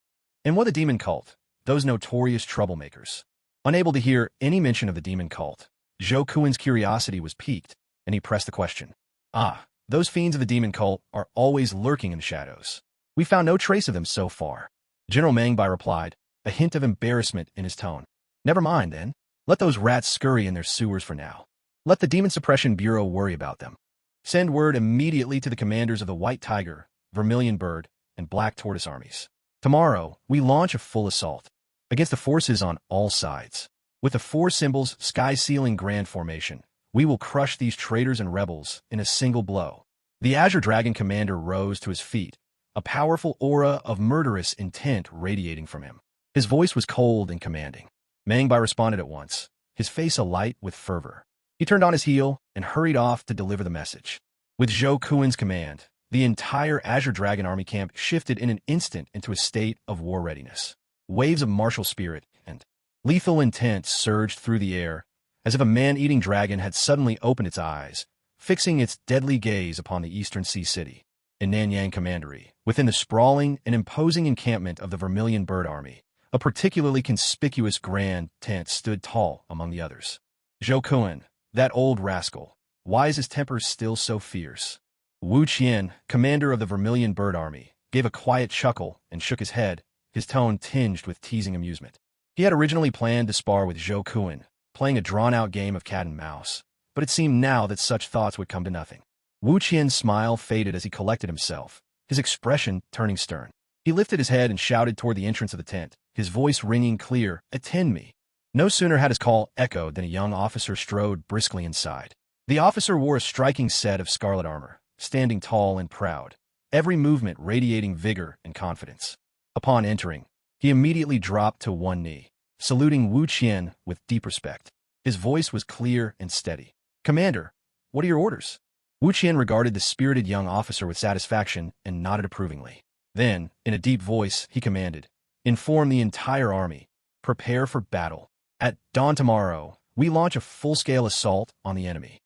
And what the demon cult, those notorious troublemakers?" Unable to hear any mention of the demon cult, Zhou Kuin's curiosity was piqued, and he pressed the question. "Ah, those fiends of the demon cult are always lurking in the shadows. We found no trace of them so far." General Meng Bai replied, a hint of embarrassment in his tone. "Never mind, then. Let those rats scurry in their sewers for now. Let the Demon Suppression Bureau worry about them. Send word immediately to the commanders of the White Tiger, Vermilion Bird, and Black Tortoise armies. Tomorrow, we launch a full assault against the forces on all sides. With the 4 symbols sky-sealing grand formation, we will crush these traitors and rebels in a single blow." The Azure Dragon commander rose to his feet, a powerful aura of murderous intent radiating from him. His voice was cold and commanding. Meng Bai responded at once, his face alight with fervor. He turned on his heel and hurried off to deliver the message. With Zhou Kuin's command, the entire Azure Dragon army camp shifted in an instant into a state of war readiness. Waves of martial spirit and lethal intent surged through the air, as if a man-eating dragon had suddenly opened its eyes, fixing its deadly gaze upon the Eastern Sea City. In Nanyang Commandery, within the sprawling and imposing encampment of the Vermilion Bird Army, a particularly conspicuous grand tent stood tall among the others. Zhou Kun, that old rascal, why is his temper still so fierce? Wu Qian, commander of the Vermilion Bird Army, gave a quiet chuckle and shook his head, his tone tinged with teasing amusement. He had originally planned to spar with Zhou Kun, playing a drawn-out game of cat and mouse, but it seemed now that such thoughts would come to nothing. Wu Qian's smile faded as he collected himself, his expression turning stern. He lifted his head and shouted toward the entrance of the tent, his voice ringing clear, "Attend me." No sooner had his call echoed than a young officer strode briskly inside. The officer wore a striking set of scarlet armor, standing tall and proud, every movement radiating vigor and confidence. Upon entering, he immediately dropped to one knee, saluting Wu Qian with deep respect. His voice was clear and steady. "Commander, what are your orders?" Wu Qian regarded the spirited young officer with satisfaction and nodded approvingly. Then, in a deep voice, he commanded, "Inform the entire army. Prepare for battle. At dawn tomorrow, we launch a full-scale assault on the enemy."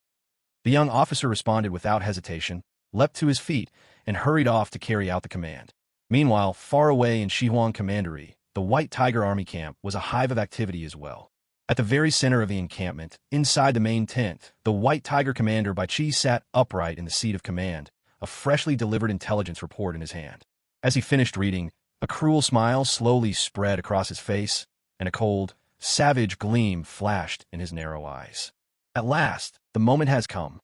The young officer responded without hesitation, leapt to his feet, and hurried off to carry out the command. Meanwhile, far away in Shihuang Commandery, the White Tiger Army camp was a hive of activity as well. At the very center of the encampment, inside the main tent, the White Tiger commander Bai Chi sat upright in the seat of command, a freshly delivered intelligence report in his hand. As he finished reading, a cruel smile slowly spread across his face, and a cold, savage gleam flashed in his narrow eyes. "At last, the moment has come,"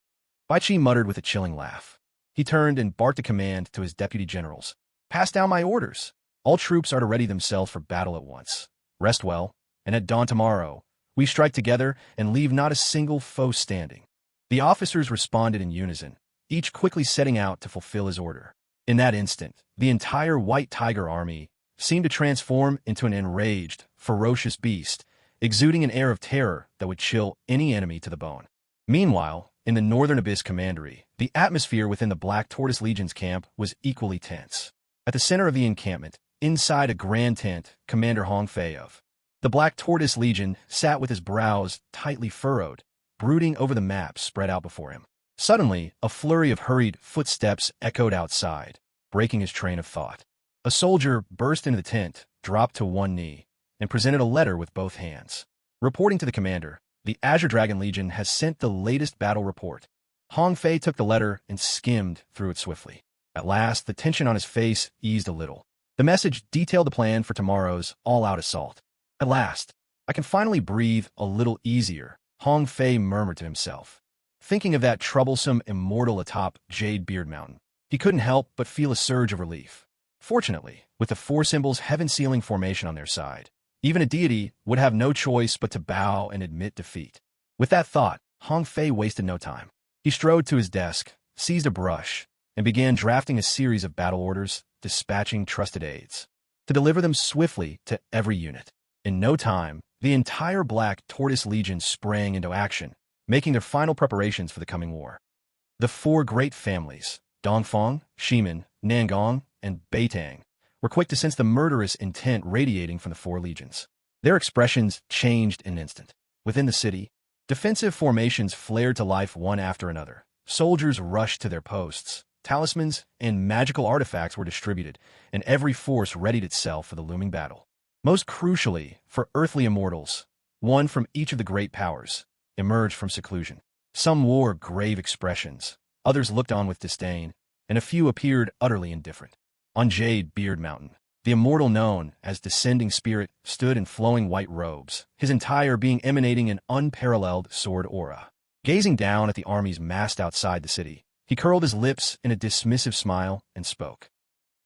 Bai Chi muttered with a chilling laugh. He turned and barked a command to his deputy generals. "Pass down my orders. All troops are to ready themselves for battle at once. Rest well, and at dawn tomorrow, we strike together and leave not a single foe standing." The officers responded in unison, each quickly setting out to fulfill his order. In that instant, the entire White Tiger army seemed to transform into an enraged, ferocious beast, exuding an air of terror that would chill any enemy to the bone. Meanwhile, in the Northern Abyss Commandery, the atmosphere within the Black Tortoise Legion's camp was equally tense. At the center of the encampment, inside a grand tent, Commander Hong Fei of the Black Tortoise Legion sat with his brows tightly furrowed, brooding over the map spread out before him. Suddenly, a flurry of hurried footsteps echoed outside, breaking his train of thought. A soldier burst into the tent, dropped to one knee, and presented a letter with both hands. Reporting to the commander, "The Azure Dragon Legion has sent the latest battle report." Hong Fei took the letter and skimmed through it swiftly. At last, the tension on his face eased a little. The message detailed the plan for tomorrow's all-out assault. "At last, I can finally breathe a little easier," Hong Fei murmured to himself. Thinking of that troublesome immortal atop Jade Beard Mountain, he couldn't help but feel a surge of relief. Fortunately, with the four symbols heaven-sealing formation on their side, even a deity would have no choice but to bow and admit defeat. With that thought, Hong Fei wasted no time. He strode to his desk, seized a brush, and began drafting a series of battle orders, dispatching trusted aides to deliver them swiftly to every unit. In no time, the entire Black Tortoise Legion sprang into action, making their final preparations for the coming war. The four great families, Dongfang, Shimin, Nangong, and Beitang, were quick to sense the murderous intent radiating from the four legions. Their expressions changed in an instant. Within the city, defensive formations flared to life one after another. Soldiers rushed to their posts. Talismans and magical artifacts were distributed, and every force readied itself for the looming battle. Most crucially, for earthly immortals, one from each of the great powers emerged from seclusion. Some wore grave expressions, others looked on with disdain, and a few appeared utterly indifferent. On Jade Beard Mountain, the immortal known as Descending Spirit stood in flowing white robes, his entire being emanating an unparalleled sword aura. Gazing down at the armies massed outside the city, he curled his lips in a dismissive smile and spoke.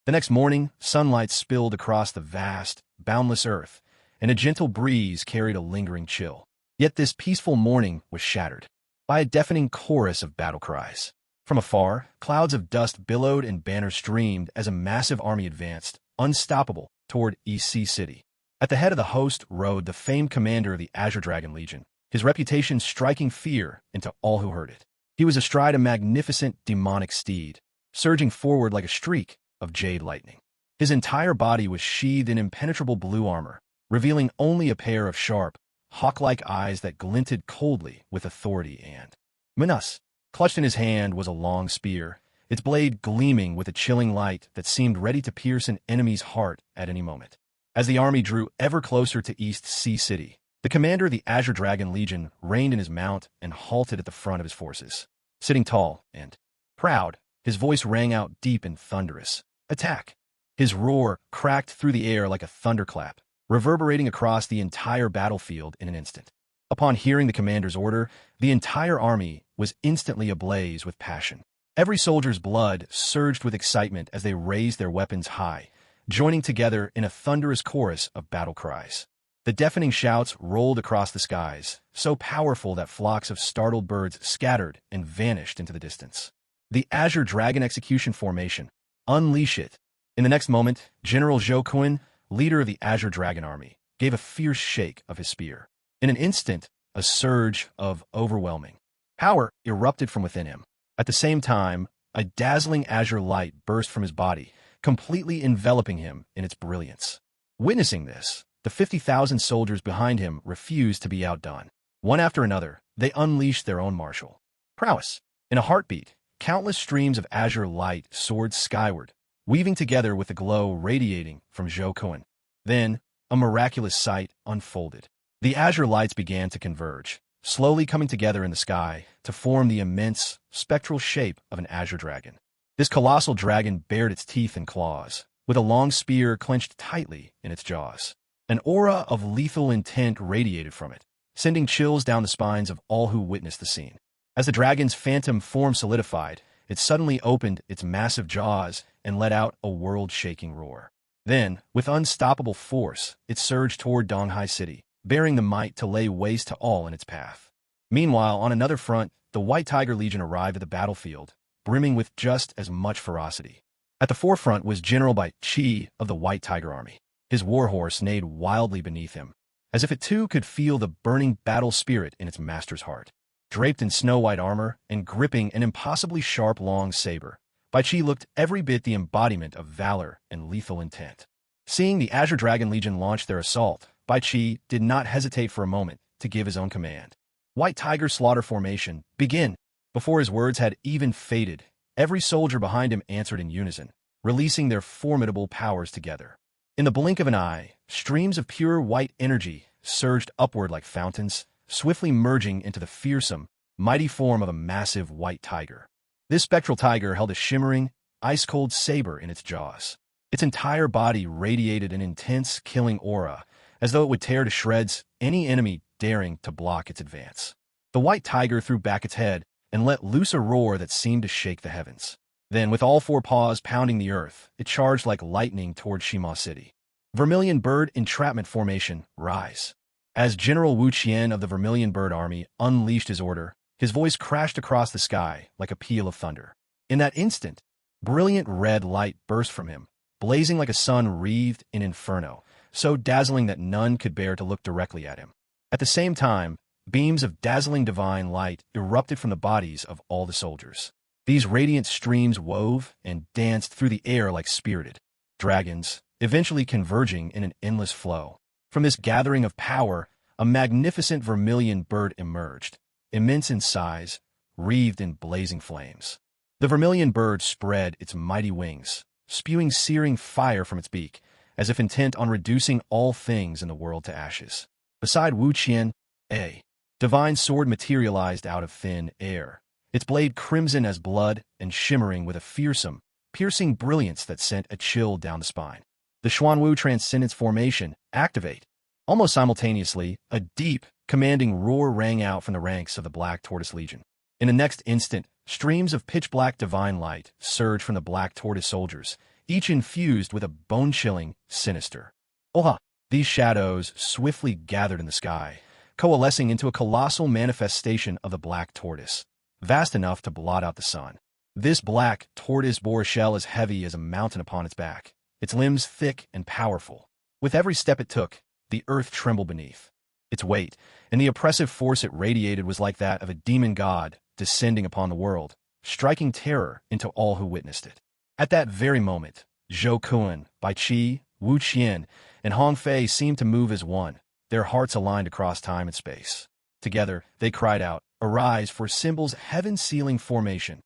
The next morning, sunlight spilled across the vast, boundless earth, and a gentle breeze carried a lingering chill. Yet this peaceful morning was shattered by a deafening chorus of battle cries. From afar, clouds of dust billowed and banners streamed as a massive army advanced, unstoppable, toward EC City. At the head of the host rode the famed commander of the Azure Dragon Legion, his reputation striking fear into all who heard it. He was astride a magnificent demonic steed, surging forward like a streak of jade lightning. His entire body was sheathed in impenetrable blue armor, revealing only a pair of sharp, hawk-like eyes that glinted coldly with authority and menace. Clutched in his hand was a long spear, its blade gleaming with a chilling light that seemed ready to pierce an enemy's heart at any moment. As the army drew ever closer to East Sea City, the commander of the Azure Dragon Legion reined in his mount and halted at the front of his forces. Sitting tall and proud, his voice rang out deep and thunderous. "Attack!" His roar cracked through the air like a thunderclap, reverberating across the entire battlefield in an instant. Upon hearing the commander's order, the entire army was instantly ablaze with passion. Every soldier's blood surged with excitement as they raised their weapons high, joining together in a thunderous chorus of battle cries. The deafening shouts rolled across the skies, so powerful that flocks of startled birds scattered and vanished into the distance. The Azure Dragon Execution Formation. Unleash it. In the next moment, General Zhou Kun, leader of the Azure Dragon Army, gave a fierce shake of his spear. In an instant, a surge of overwhelming power erupted from within him. At the same time, a dazzling azure light burst from his body, completely enveloping him in its brilliance. Witnessing this, the 50,000 soldiers behind him refused to be outdone. One after another, they unleashed their own martial prowess. In a heartbeat, countless streams of azure light soared skyward, weaving together with the glow radiating from Zhou Kun. Then, a miraculous sight unfolded. The azure lights began to converge, slowly coming together in the sky to form the immense, spectral shape of an azure dragon. This colossal dragon bared its teeth and claws, with a long spear clenched tightly in its jaws. An aura of lethal intent radiated from it, sending chills down the spines of all who witnessed the scene. As the dragon's phantom form solidified, it suddenly opened its massive jaws and let out a world-shaking roar. Then, with unstoppable force, it surged toward Donghai City, bearing the might to lay waste to all in its path. Meanwhile, on another front, the White Tiger Legion arrived at the battlefield, brimming with just as much ferocity. At the forefront was General Bai Qi of the White Tiger Army. His warhorse neighed wildly beneath him, as if it too could feel the burning battle spirit in its master's heart. Draped in snow-white armor and gripping an impossibly sharp long saber, Bai Qi looked every bit the embodiment of valor and lethal intent. Seeing the Azure Dragon Legion launch their assault, Bai Qi did not hesitate for a moment to give his own command. White Tiger Slaughter Formation, begin! Before his words had even faded, every soldier behind him answered in unison, releasing their formidable powers together. In the blink of an eye, streams of pure white energy surged upward like fountains, swiftly merging into the fearsome, mighty form of a massive white tiger. This spectral tiger held a shimmering, ice-cold saber in its jaws. Its entire body radiated an intense, killing aura, as though it would tear to shreds any enemy daring to block its advance. The white tiger threw back its head and let loose a roar that seemed to shake the heavens. Then, with all four paws pounding the earth, it charged like lightning toward Shima City. Vermilion Bird Entrapment Formation, rise. As General Wu Qian of the Vermilion Bird Army unleashed his order, his voice crashed across the sky like a peal of thunder. In that instant, brilliant red light burst from him, blazing like a sun wreathed in inferno, so dazzling that none could bear to look directly at him. At the same time, beams of dazzling divine light erupted from the bodies of all the soldiers. These radiant streams wove and danced through the air like spirited dragons, eventually converging in an endless flow. From this gathering of power, a magnificent vermilion bird emerged, immense in size, wreathed in blazing flames. The vermilion bird spread its mighty wings, spewing searing fire from its beak, as if intent on reducing all things in the world to ashes. Beside Wu Qian, a divine sword materialized out of thin air, its blade crimson as blood and shimmering with a fearsome, piercing brilliance that sent a chill down the spine. The Xuanwu Transcendence Formation, activate. Almost simultaneously, a deep, commanding roar rang out from the ranks of the Black Tortoise Legion. In the next instant, streams of pitch-black divine light surged from the Black Tortoise soldiers, each infused with a bone-chilling, sinister aura. These shadows swiftly gathered in the sky, coalescing into a colossal manifestation of the Black Tortoise, vast enough to blot out the sun. This Black Tortoise bore a shell as heavy as a mountain upon its back, its limbs thick and powerful. With every step it took, the earth trembled beneath its weight, and the oppressive force it radiated was like that of a demon god descending upon the world, striking terror into all who witnessed it. At that very moment, Zhou Kun, Bai Qi, Wu Qian, and Hong Fei seemed to move as one, their hearts aligned across time and space. Together, they cried out, "Arise for Symbol's heaven-sealing formation."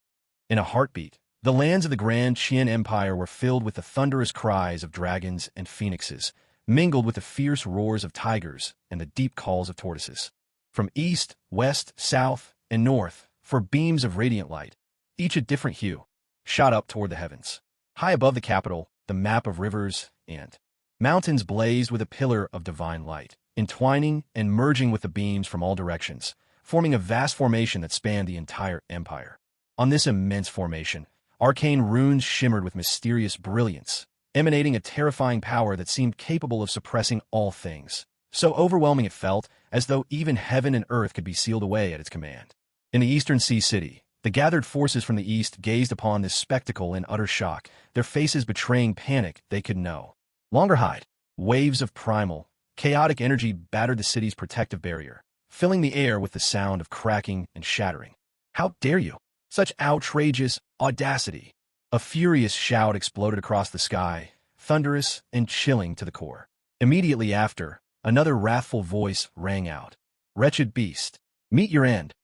In a heartbeat, the lands of the Grand Qian Empire were filled with the thunderous cries of dragons and phoenixes, mingled with the fierce roars of tigers and the deep calls of tortoises. From east, west, south, and north, four beams of radiant light, each a different hue, shot up toward the heavens. High above the capital, the map of rivers and mountains blazed with a pillar of divine light, entwining and merging with the beams from all directions, forming a vast formation that spanned the entire empire. On this immense formation, arcane runes shimmered with mysterious brilliance, emanating a terrifying power that seemed capable of suppressing all things. So overwhelming it felt, as though even heaven and earth could be sealed away at its command. In the Eastern Sea City, the gathered forces from the east gazed upon this spectacle in utter shock, their faces betraying panic they could no longer hide. Waves of primal, chaotic energy battered the city's protective barrier, filling the air with the sound of cracking and shattering. "How dare you! Such outrageous audacity!" A furious shout exploded across the sky, thunderous and chilling to the core. Immediately after, another wrathful voice rang out. "Wretched beast, meet your end."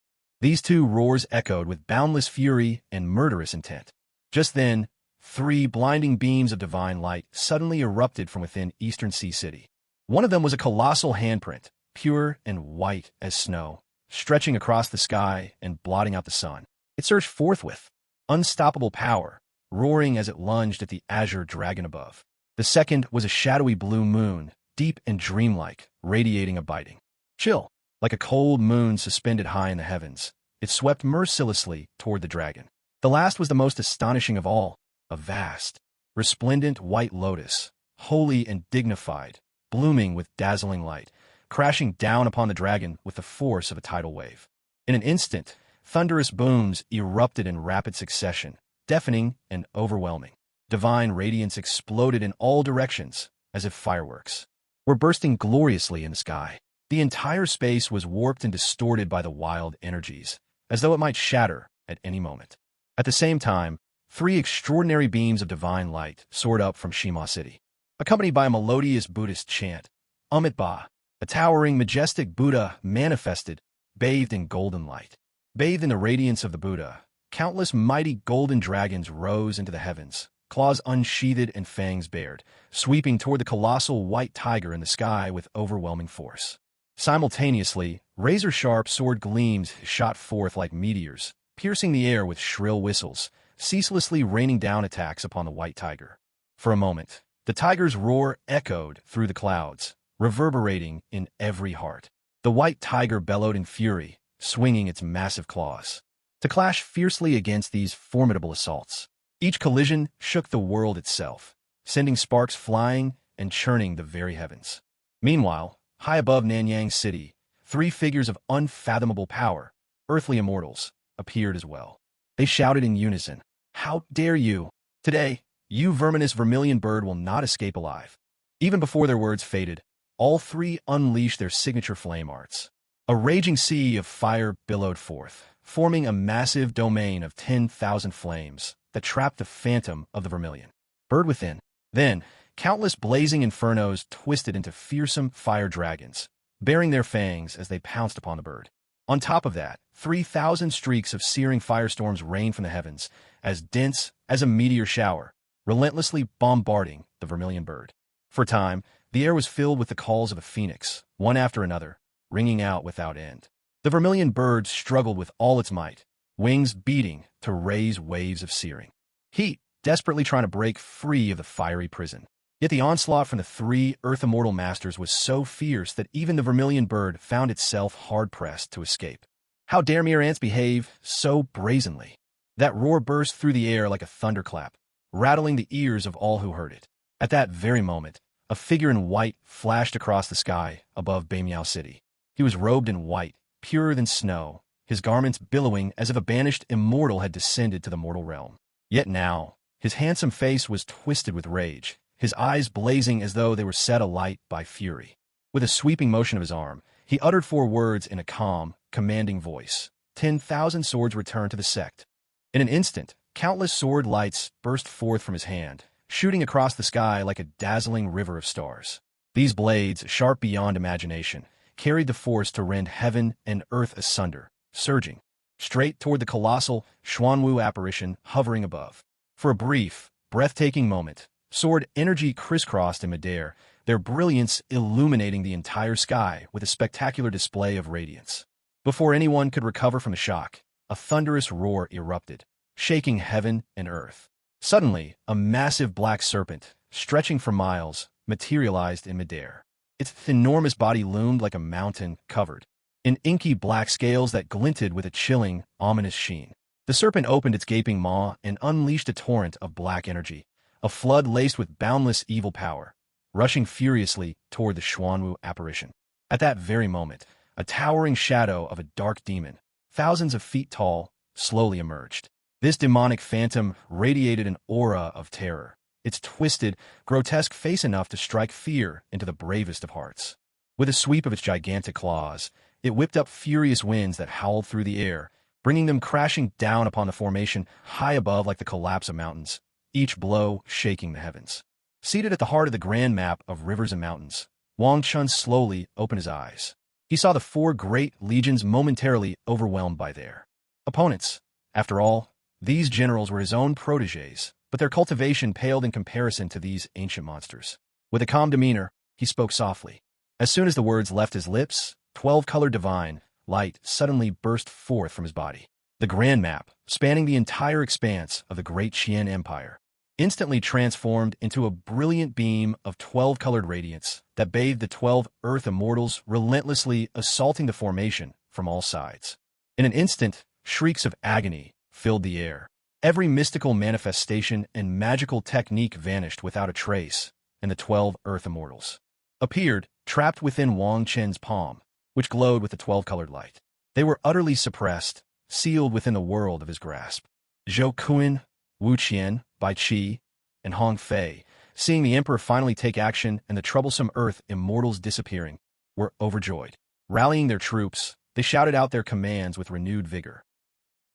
These two roars echoed with boundless fury and murderous intent. Just then, 3 blinding beams of divine light suddenly erupted from within Eastern Sea City. One of them was a colossal handprint, pure and white as snow, stretching across the sky and blotting out the sun. It surged forth with unstoppable power, roaring as it lunged at the azure dragon above. The second was a shadowy blue moon, deep and dreamlike, radiating a biting chill. Like a cold moon suspended high in the heavens, it swept mercilessly toward the dragon. The last was the most astonishing of all, a vast, resplendent white lotus, holy and dignified, blooming with dazzling light, crashing down upon the dragon with the force of a tidal wave. In an instant, thunderous booms erupted in rapid succession, deafening and overwhelming. Divine radiance exploded in all directions, as if fireworks were bursting gloriously in the sky. The entire space was warped and distorted by the wild energies, as though it might shatter at any moment. At the same time, 3 extraordinary beams of divine light soared up from Shima City, accompanied by a melodious Buddhist chant. Amitabha, a towering, majestic Buddha manifested, bathed in golden light. Bathed in the radiance of the Buddha, countless mighty golden dragons rose into the heavens, claws unsheathed and fangs bared, sweeping toward the colossal white tiger in the sky with overwhelming force. Simultaneously, razor-sharp sword gleams shot forth like meteors, piercing the air with shrill whistles, ceaselessly raining down attacks upon the white tiger. For a moment, the tiger's roar echoed through the clouds, reverberating in every heart. The white tiger bellowed in fury, swinging its massive claws to clash fiercely against these formidable assaults. Each collision shook the world itself, sending sparks flying and churning the very heavens. Meanwhile, high above Nanyang City, 3 figures of unfathomable power, earthly immortals, appeared as well. They shouted in unison, "How dare you! Today, you verminous vermilion bird will not escape alive." Even before their words faded, all 3 unleashed their signature flame arts. A raging sea of fire billowed forth, forming a massive domain of 10,000 flames that trapped the phantom of the vermilion bird within. Then, countless blazing infernos twisted into fearsome fire dragons, baring their fangs as they pounced upon the bird. On top of that, 3,000 streaks of searing firestorms rained from the heavens, as dense as a meteor shower, relentlessly bombarding the vermilion bird. For a time, the air was filled with the calls of a phoenix, one after another, ringing out without end. The vermilion bird struggled with all its might, wings beating to raise waves of searing heat, desperately trying to break free of the fiery prison. Yet the onslaught from the 3 Earth Immortal Masters was so fierce that even the vermilion bird found itself hard-pressed to escape. How dare mere ants behave so brazenly? That roar burst through the air like a thunderclap, rattling the ears of all who heard it. At that very moment, a figure in white flashed across the sky above Bamiao City. He was robed in white, purer than snow, his garments billowing as if a banished immortal had descended to the mortal realm. Yet now, his handsome face was twisted with rage, his eyes blazing as though they were set alight by fury. With a sweeping motion of his arm, he uttered 4 words in a calm, commanding voice. 10,000 swords returned to the sect. In an instant, countless sword lights burst forth from his hand, shooting across the sky like a dazzling river of stars. These blades, sharp beyond imagination, carried the force to rend heaven and earth asunder, surging straight toward the colossal Xuanwu apparition hovering above. For a brief, breathtaking moment, sword energy crisscrossed in midair, their brilliance illuminating the entire sky with a spectacular display of radiance. Before anyone could recover from the shock, a thunderous roar erupted, shaking heaven and earth. Suddenly, a massive black serpent, stretching for miles, materialized in midair. Its enormous body loomed like a mountain covered in inky black scales that glinted with a chilling, ominous sheen. The serpent opened its gaping maw and unleashed a torrent of black energy, a flood laced with boundless evil power, rushing furiously toward the Xuanwu apparition. At that very moment, a towering shadow of a dark demon, thousands of feet tall, slowly emerged. This demonic phantom radiated an aura of terror, its twisted, grotesque face enough to strike fear into the bravest of hearts. With a sweep of its gigantic claws, it whipped up furious winds that howled through the air, bringing them crashing down upon the formation high above like the collapse of mountains, each blow shaking the heavens. Seated at the heart of the grand map of rivers and mountains, Wong Chun slowly opened his eyes. He saw the four great legions momentarily overwhelmed by their opponents. After all, these generals were his own protégés, but their cultivation paled in comparison to these ancient monsters. With a calm demeanor, he spoke softly. As soon as the words left his lips, 12-colored divine light suddenly burst forth from his body. The grand map, spanning the entire expanse of the great Qian Empire, instantly transformed into a brilliant beam of 12-colored radiance that bathed the 12 Earth Immortals, relentlessly assaulting the formation from all sides. In an instant, shrieks of agony filled the air. Every mystical manifestation and magical technique vanished without a trace, and the 12 Earth Immortals appeared, trapped within Wang Chen's palm, which glowed with the 12-colored light. They were utterly suppressed, sealed within the world of his grasp. Zhou Kuan, Wu Qian, Bai Qi, and Hong Fei, seeing the Emperor finally take action and the troublesome Earth Immortals disappearing, were overjoyed. Rallying their troops, they shouted out their commands with renewed vigor.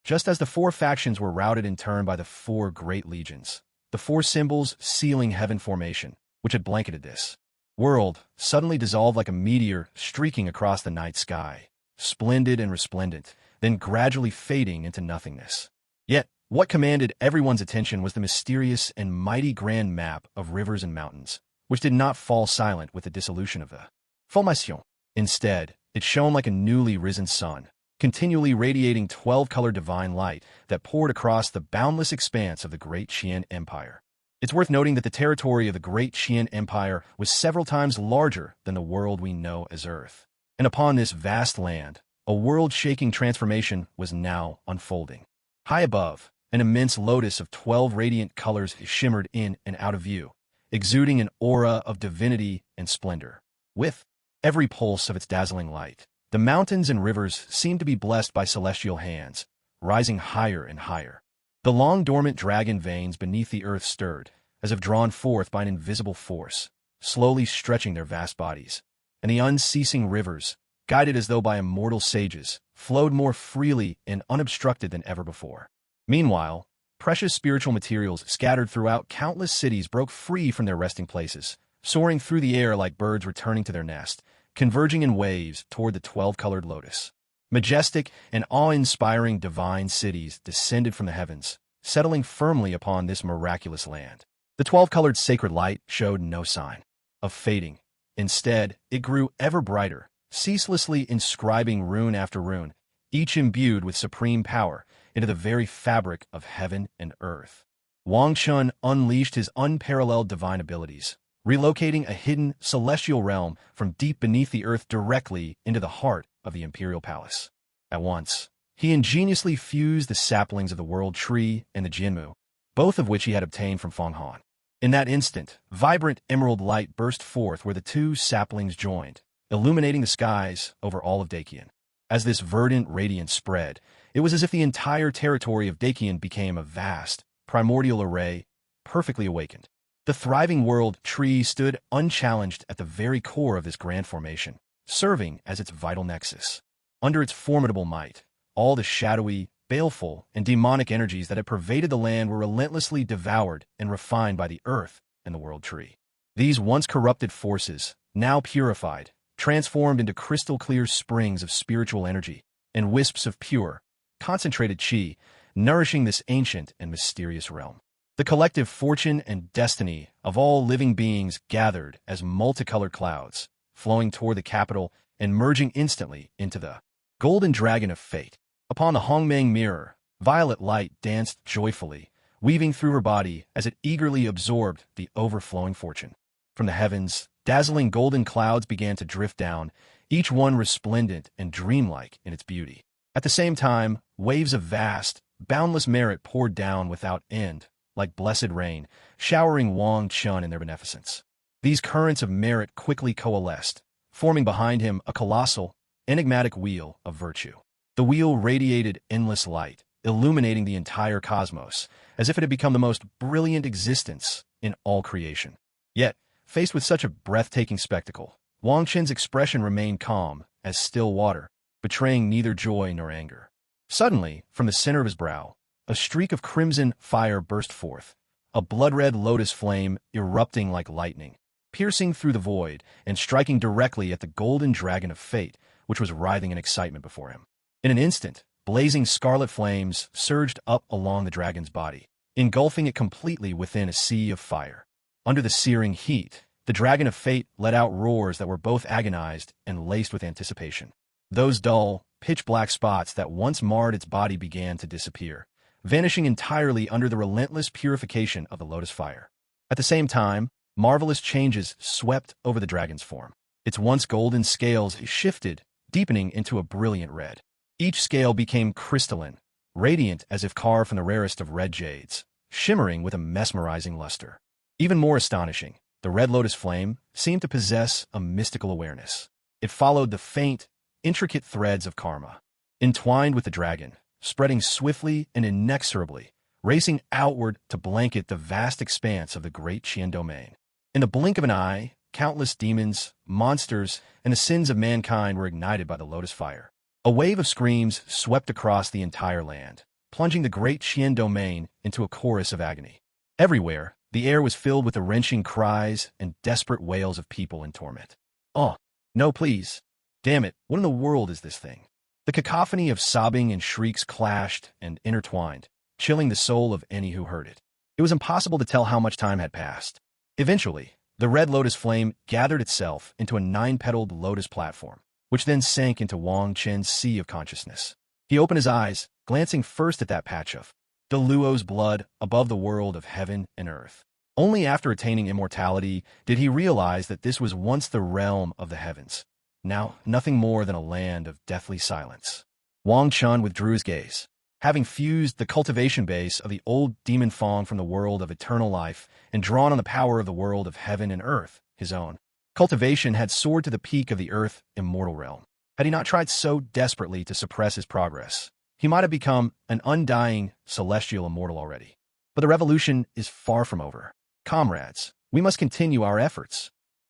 Just as the four factions were routed in turn by the four great legions, the four symbols sealing heaven formation, which had blanketed this world, suddenly dissolved like a meteor streaking across the night sky, splendid and resplendent, then gradually fading into nothingness. Yet, what commanded everyone's attention was the mysterious and mighty grand map of rivers and mountains, which did not fall silent with the dissolution of the formation. Instead, it shone like a newly risen sun, continually radiating 12-colored divine light that poured across the boundless expanse of the great Qian Empire. It's worth noting that the territory of the great Qian Empire was several times larger than the world we know as Earth. And upon this vast land, a world-shaking transformation was now unfolding. High above, an immense lotus of 12 radiant colors shimmered in and out of view, exuding an aura of divinity and splendor. With every pulse of its dazzling light, the mountains and rivers seemed to be blessed by celestial hands, rising higher and higher. The long dormant dragon veins beneath the earth stirred, as if drawn forth by an invisible force, slowly stretching their vast bodies, and the unceasing rivers, guided as though by immortal sages, flowed more freely and unobstructed than ever before. Meanwhile, precious spiritual materials scattered throughout countless cities broke free from their resting places, soaring through the air like birds returning to their nest, converging in waves toward the 12-colored lotus. Majestic and awe-inspiring divine cities descended from the heavens, settling firmly upon this miraculous land. The 12-colored sacred light showed no sign of fading. Instead, it grew ever brighter, ceaselessly inscribing rune after rune, each imbued with supreme power, into the very fabric of heaven and earth. Wang Chun unleashed his unparalleled divine abilities, relocating a hidden celestial realm from deep beneath the earth directly into the heart of the imperial palace. At once, he ingeniously fused the saplings of the world tree and the Jinmu, both of which he had obtained from Feng Han. In that instant, vibrant emerald light burst forth where the two saplings joined, illuminating the skies over all of Dakian. As this verdant radiance spread, it was as if the entire territory of Dakian became a vast, primordial array, perfectly awakened. The thriving world tree stood unchallenged at the very core of this grand formation, serving as its vital nexus. Under its formidable might, all the shadowy, baleful, and demonic energies that had pervaded the land were relentlessly devoured and refined by the earth and the world tree. These once corrupted forces, now purified, transformed into crystal-clear springs of spiritual energy and wisps of pure, concentrated qi, nourishing this ancient and mysterious realm. The collective fortune and destiny of all living beings gathered as multicolored clouds, flowing toward the capital and merging instantly into the golden dragon of fate. Upon the Hong Mang mirror, violet light danced joyfully, weaving through her body as it eagerly absorbed the overflowing fortune. From the heavens, dazzling golden clouds began to drift down, each one resplendent and dreamlike in its beauty. At the same time, waves of vast, boundless merit poured down without end, like blessed rain, showering Wong Chun in their beneficence. These currents of merit quickly coalesced, forming behind him a colossal, enigmatic wheel of virtue. The wheel radiated endless light, illuminating the entire cosmos, as if it had become the most brilliant existence in all creation. Yet, faced with such a breathtaking spectacle, Wang Chen's expression remained calm as still water, betraying neither joy nor anger. Suddenly, from the center of his brow, a streak of crimson fire burst forth, a blood-red lotus flame erupting like lightning, piercing through the void and striking directly at the golden dragon of fate, which was writhing in excitement before him. In an instant, blazing scarlet flames surged up along the dragon's body, engulfing it completely within a sea of fire. Under the searing heat, the dragon of fate let out roars that were both agonized and laced with anticipation. Those dull, pitch-black spots that once marred its body began to disappear, vanishing entirely under the relentless purification of the lotus fire. At the same time, marvelous changes swept over the dragon's form. Its once golden scales shifted, deepening into a brilliant red. Each scale became crystalline, radiant as if carved from the rarest of red jades, shimmering with a mesmerizing luster. Even more astonishing, the red lotus flame seemed to possess a mystical awareness. It followed the faint, intricate threads of karma, entwined with the dragon, spreading swiftly and inexorably, racing outward to blanket the vast expanse of the great Qian domain. In the blink of an eye, countless demons, monsters, and the sins of mankind were ignited by the lotus fire. A wave of screams swept across the entire land, plunging the great Qian domain into a chorus of agony. Everywhere, the air was filled with the wrenching cries and desperate wails of people in torment. "Oh, no, please. Damn it, what in the world is this thing?" The cacophony of sobbing and shrieks clashed and intertwined, chilling the soul of any who heard it. It was impossible to tell how much time had passed. Eventually, the red lotus flame gathered itself into a 9-petaled lotus platform, which then sank into Wang Chen's sea of consciousness. He opened his eyes, glancing first at that patch of Deluo's blood above the world of heaven and earth. Only after attaining immortality did he realize that this was once the realm of the heavens, now nothing more than a land of deathly silence. Wong Chun withdrew his gaze. Having fused the cultivation base of the old demon Fong from the world of eternal life and drawn on the power of the world of heaven and earth, his own, Cultivation had soared to the peak of the earth immortal realm. Had he not tried so desperately to suppress his progress, he might have become an undying celestial immortal already. But the revolution is far from over. Comrades, we must continue our efforts.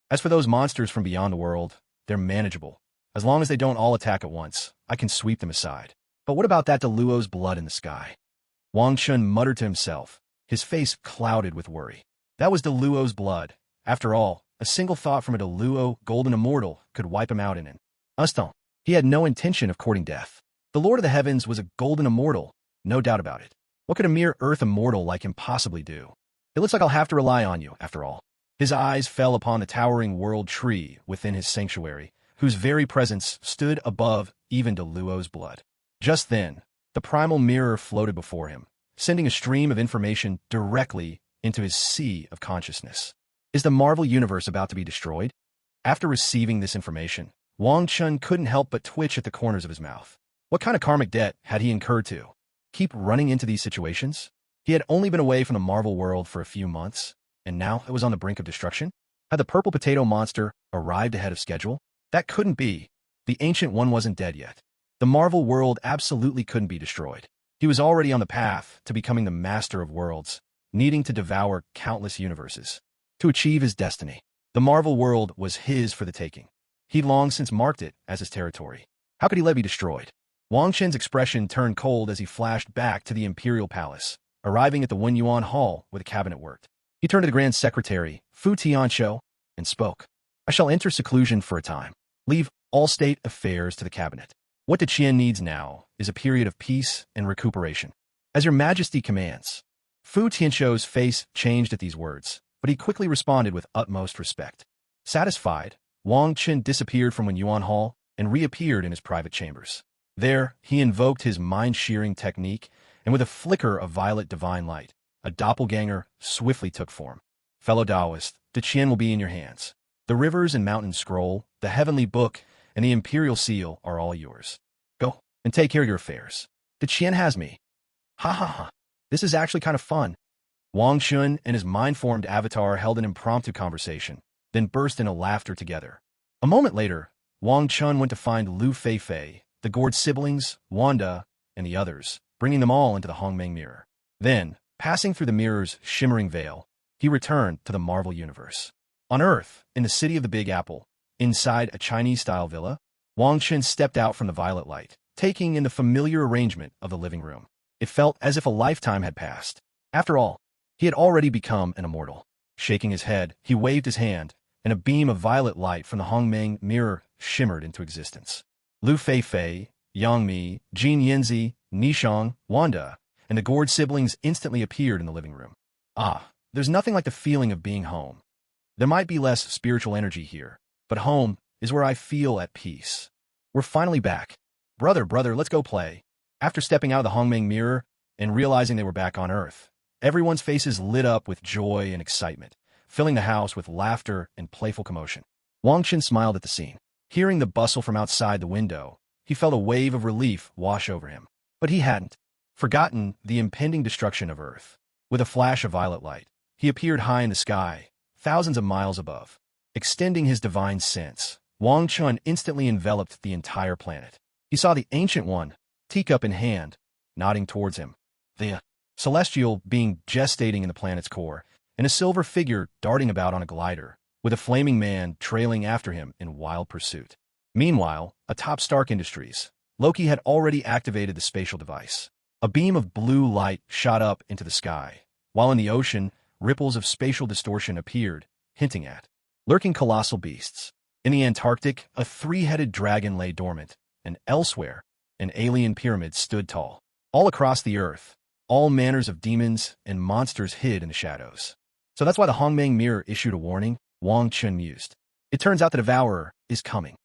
As for those monsters from beyond the world, they're manageable. As long as they don't all attack at once, I can sweep them aside. But what about that Deluo's blood in the sky? Wang Chun muttered to himself, his face clouded with worry. That was Deluo's blood. After all, a single thought from a Deluo golden immortal could wipe him out in an instant. He had no intention of courting death. The Lord of the Heavens was a golden immortal, no doubt about it. What could a mere earth immortal like him possibly do? It looks like I'll have to rely on you, after all. His eyes fell upon the towering world tree within his sanctuary, whose very presence stood above even Deluo's blood. Just then, the primal mirror floated before him, sending a stream of information directly into his sea of consciousness. Is the Marvel Universe about to be destroyed? After receiving this information, Wang Chun couldn't help but twitch at the corners of his mouth. What kind of karmic debt had he incurred to keep running into these situations? He had only been away from the Marvel world for a few months, and now it was on the brink of destruction? Had the purple potato monster arrived ahead of schedule? That couldn't be. The Ancient One wasn't dead yet. The Marvel world absolutely couldn't be destroyed. He was already on the path to becoming the master of worlds, needing to devour countless universes to achieve his destiny. The Marvel world was his for the taking. He'd long since marked it as his territory. How could he let it be destroyed? Wang Chen's expression turned cold as he flashed back to the Imperial Palace, arriving at the Wenyuan Hall where the cabinet worked. He turned to the Grand Secretary, Fu Tianqiu, and spoke. I shall enter seclusion for a time. Leave all state affairs to the cabinet. What the Qian needs now is a period of peace and recuperation. As your majesty commands. Fu Tianqiu's face changed at these words, but he quickly responded with utmost respect. Satisfied, Wang Chen disappeared from Wenyuan Hall and reappeared in his private chambers. There, he invoked his mind-shearing technique, and with a flicker of violet divine light, a doppelganger swiftly took form. Fellow Taoist, the Qian will be in your hands. The rivers and mountain scroll, the heavenly book, and the imperial seal are all yours. Go and take care of your affairs. The Qian has me. Ha ha ha. This is actually kind of fun. Wong Chun and his mind-formed avatar held an impromptu conversation, then burst into laughter together. A moment later, Wang Chun went to find Lu Feifei, the gourd siblings, Wanda, and the others, bringing them all into the Hong Mang mirror. Then, passing through the mirror's shimmering veil, he returned to the Marvel Universe. On Earth, in the city of the Big Apple, inside a Chinese-style villa, Wang Chen stepped out from the violet light, taking in the familiar arrangement of the living room. It felt as if a lifetime had passed. After all, he had already become an immortal. Shaking his head, he waved his hand, and a beam of violet light from the Hong Mang mirror shimmered into existence. Lu Feifei, Yang Mi, Jin Yanzi, Nishang, Wanda, and the gourd siblings instantly appeared in the living room. Ah, there's nothing like the feeling of being home. There might be less spiritual energy here, but home is where I feel at peace. We're finally back. Brother, let's go play. After stepping out of the Hong Mang mirror and realizing they were back on Earth, everyone's faces lit up with joy and excitement, filling the house with laughter and playful commotion. Wang Chen smiled at the scene. Hearing the bustle from outside the window, he felt a wave of relief wash over him. But he hadn't forgotten the impending destruction of Earth. With a flash of violet light, he appeared high in the sky, thousands of miles above. Extending his divine sense, Wang Chun instantly enveloped the entire planet. He saw the Ancient One, teacup in hand, nodding towards him. The celestial being gestating in the planet's core, and a silver figure darting about on a glider, with a flaming man trailing after him in wild pursuit. Meanwhile, atop Stark Industries, Loki had already activated the spatial device. A beam of blue light shot up into the sky, while in the ocean, ripples of spatial distortion appeared, hinting at lurking colossal beasts. In the Antarctic, a three-headed dragon lay dormant, and elsewhere, an alien pyramid stood tall. All across the Earth, all manners of demons and monsters hid in the shadows. So that's why the Hong Mang mirror issued a warning, Wang Chun mused. It turns out the Devourer is coming.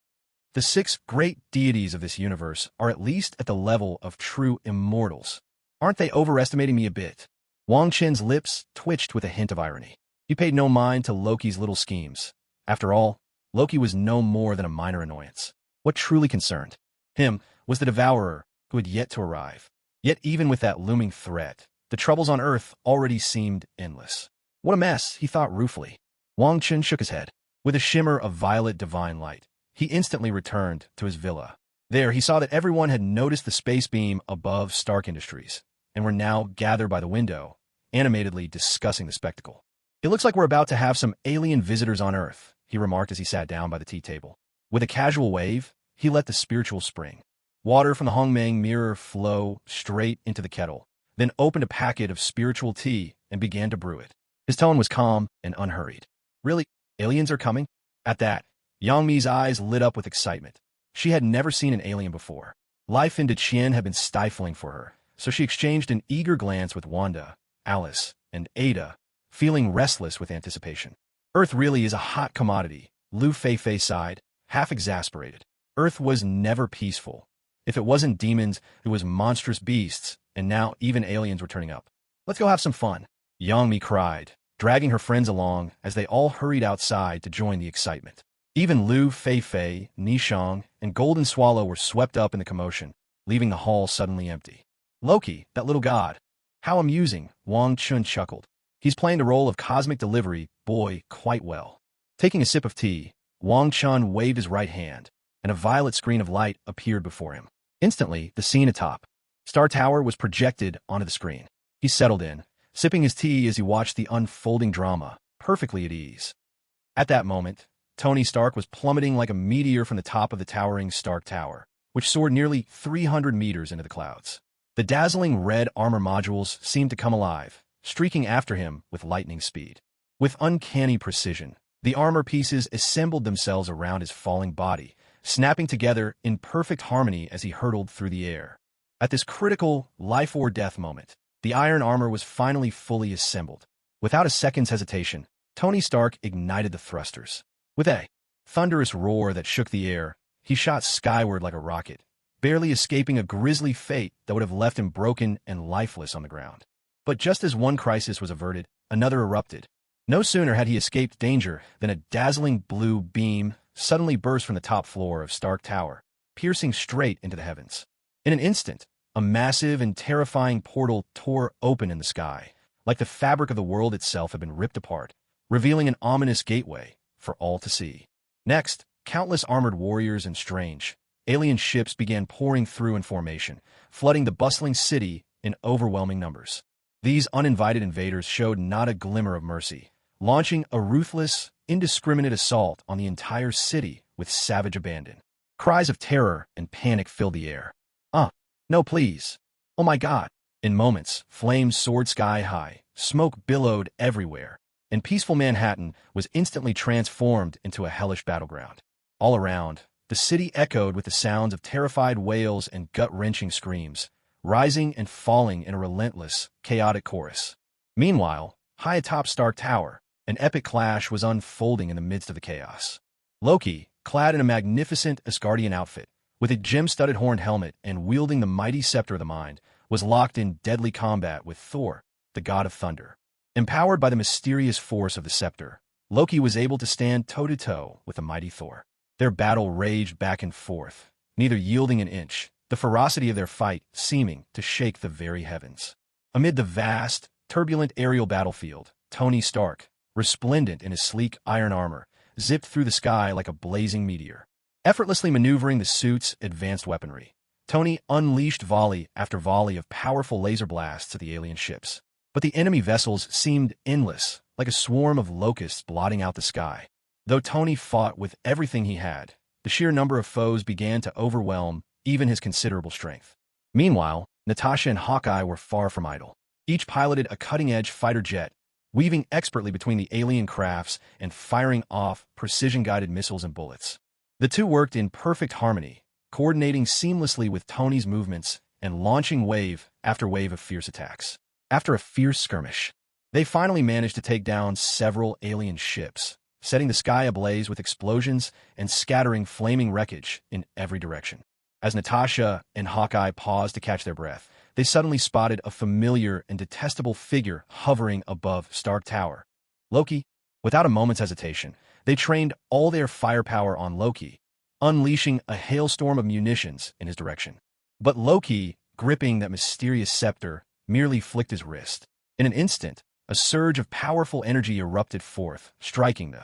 The 6 great deities of this universe are at least at the level of true immortals. Aren't they overestimating me a bit? Wang Chen's lips twitched with a hint of irony. He paid no mind to Loki's little schemes. After all, Loki was no more than a minor annoyance. What truly concerned him was the Devourer who had yet to arrive. Yet even with that looming threat, the troubles on Earth already seemed endless. What a mess, he thought ruefully. Wang Chen shook his head. With a shimmer of violet divine light, he instantly returned to his villa. There, he saw that everyone had noticed the space beam above Stark Industries, and were now gathered by the window, animatedly discussing the spectacle. It looks like we're about to have some alien visitors on Earth, he remarked as he sat down by the tea table. With a casual wave, he let the spiritual spring. Water from the Hong Mang mirror flow straight into the kettle, then opened a packet of spiritual tea and began to brew it. His tone was calm and unhurried. Really? Aliens are coming? At that, Yang Mi's eyes lit up with excitement. She had never seen an alien before. Life in Deqian had been stifling for her, so she exchanged an eager glance with Wanda, Alice, and Ada, feeling restless with anticipation. Earth really is a hot commodity, Lu Feifei sighed, half exasperated. Earth was never peaceful. If it wasn't demons, it was monstrous beasts, and now even aliens were turning up. Let's go have some fun, Yang Mi cried, dragging her friends along as they all hurried outside to join the excitement. Even Lu Feifei, Nishang, and Golden Swallow were swept up in the commotion, leaving the hall suddenly empty. Loki, that little god. How amusing, Wang Chun chuckled. He's playing the role of cosmic delivery boy quite well. Taking a sip of tea, Wang Chun waved his right hand, and a violet screen of light appeared before him. Instantly, the scene atop Star Tower was projected onto the screen. He settled in, sipping his tea as he watched the unfolding drama, perfectly at ease. At that moment, Tony Stark was plummeting like a meteor from the top of the towering Stark Tower, which soared nearly 300 meters into the clouds. The dazzling red armor modules seemed to come alive, streaking after him with lightning speed. With uncanny precision, the armor pieces assembled themselves around his falling body, snapping together in perfect harmony as he hurtled through the air. At this critical life-or-death moment, the iron armor was finally fully assembled. Without a second's hesitation, Tony Stark ignited the thrusters. With a thunderous roar that shook the air, he shot skyward like a rocket, barely escaping a grisly fate that would have left him broken and lifeless on the ground. But just as one crisis was averted, another erupted. No sooner had he escaped danger than a dazzling blue beam suddenly burst from the top floor of Stark Tower, piercing straight into the heavens. In an instant, a massive and terrifying portal tore open in the sky, like the fabric of the world itself had been ripped apart, revealing an ominous gateway for all to see. Next, countless armored warriors and strange, alien ships began pouring through in formation, flooding the bustling city in overwhelming numbers. These uninvited invaders showed not a glimmer of mercy, launching a ruthless, indiscriminate assault on the entire city with savage abandon. Cries of terror and panic filled the air. No please. Oh my God. In moments, flames soared sky high, smoke billowed everywhere, and peaceful Manhattan was instantly transformed into a hellish battleground. All around, the city echoed with the sounds of terrified wails and gut-wrenching screams, rising and falling in a relentless, chaotic chorus. Meanwhile, high atop Stark Tower, an epic clash was unfolding in the midst of the chaos. Loki, clad in a magnificent Asgardian outfit, with a gem-studded horned helmet and wielding the mighty scepter of the mind, was locked in deadly combat with Thor, the god of thunder. Empowered by the mysterious force of the scepter, Loki was able to stand toe-to-toe with the mighty Thor. Their battle raged back and forth, neither yielding an inch, the ferocity of their fight seeming to shake the very heavens. Amid the vast, turbulent aerial battlefield, Tony Stark, resplendent in his sleek iron armor, zipped through the sky like a blazing meteor. Effortlessly maneuvering the suit's advanced weaponry, Tony unleashed volley after volley of powerful laser blasts at the alien ships. But the enemy vessels seemed endless, like a swarm of locusts blotting out the sky. Though Tony fought with everything he had, the sheer number of foes began to overwhelm even his considerable strength. Meanwhile, Natasha and Hawkeye were far from idle. Each piloted a cutting-edge fighter jet, weaving expertly between the alien crafts and firing off precision-guided missiles and bullets. The two worked in perfect harmony, coordinating seamlessly with Tony's movements and launching wave after wave of fierce attacks. After a fierce skirmish, they finally managed to take down several alien ships, setting the sky ablaze with explosions and scattering flaming wreckage in every direction. As Natasha and Hawkeye paused to catch their breath, they suddenly spotted a familiar and detestable figure hovering above Stark Tower. Loki. Without a moment's hesitation, they trained all their firepower on Loki, unleashing a hailstorm of munitions in his direction. But Loki, gripping that mysterious scepter, merely flicked his wrist. In an instant, a surge of powerful energy erupted forth, striking the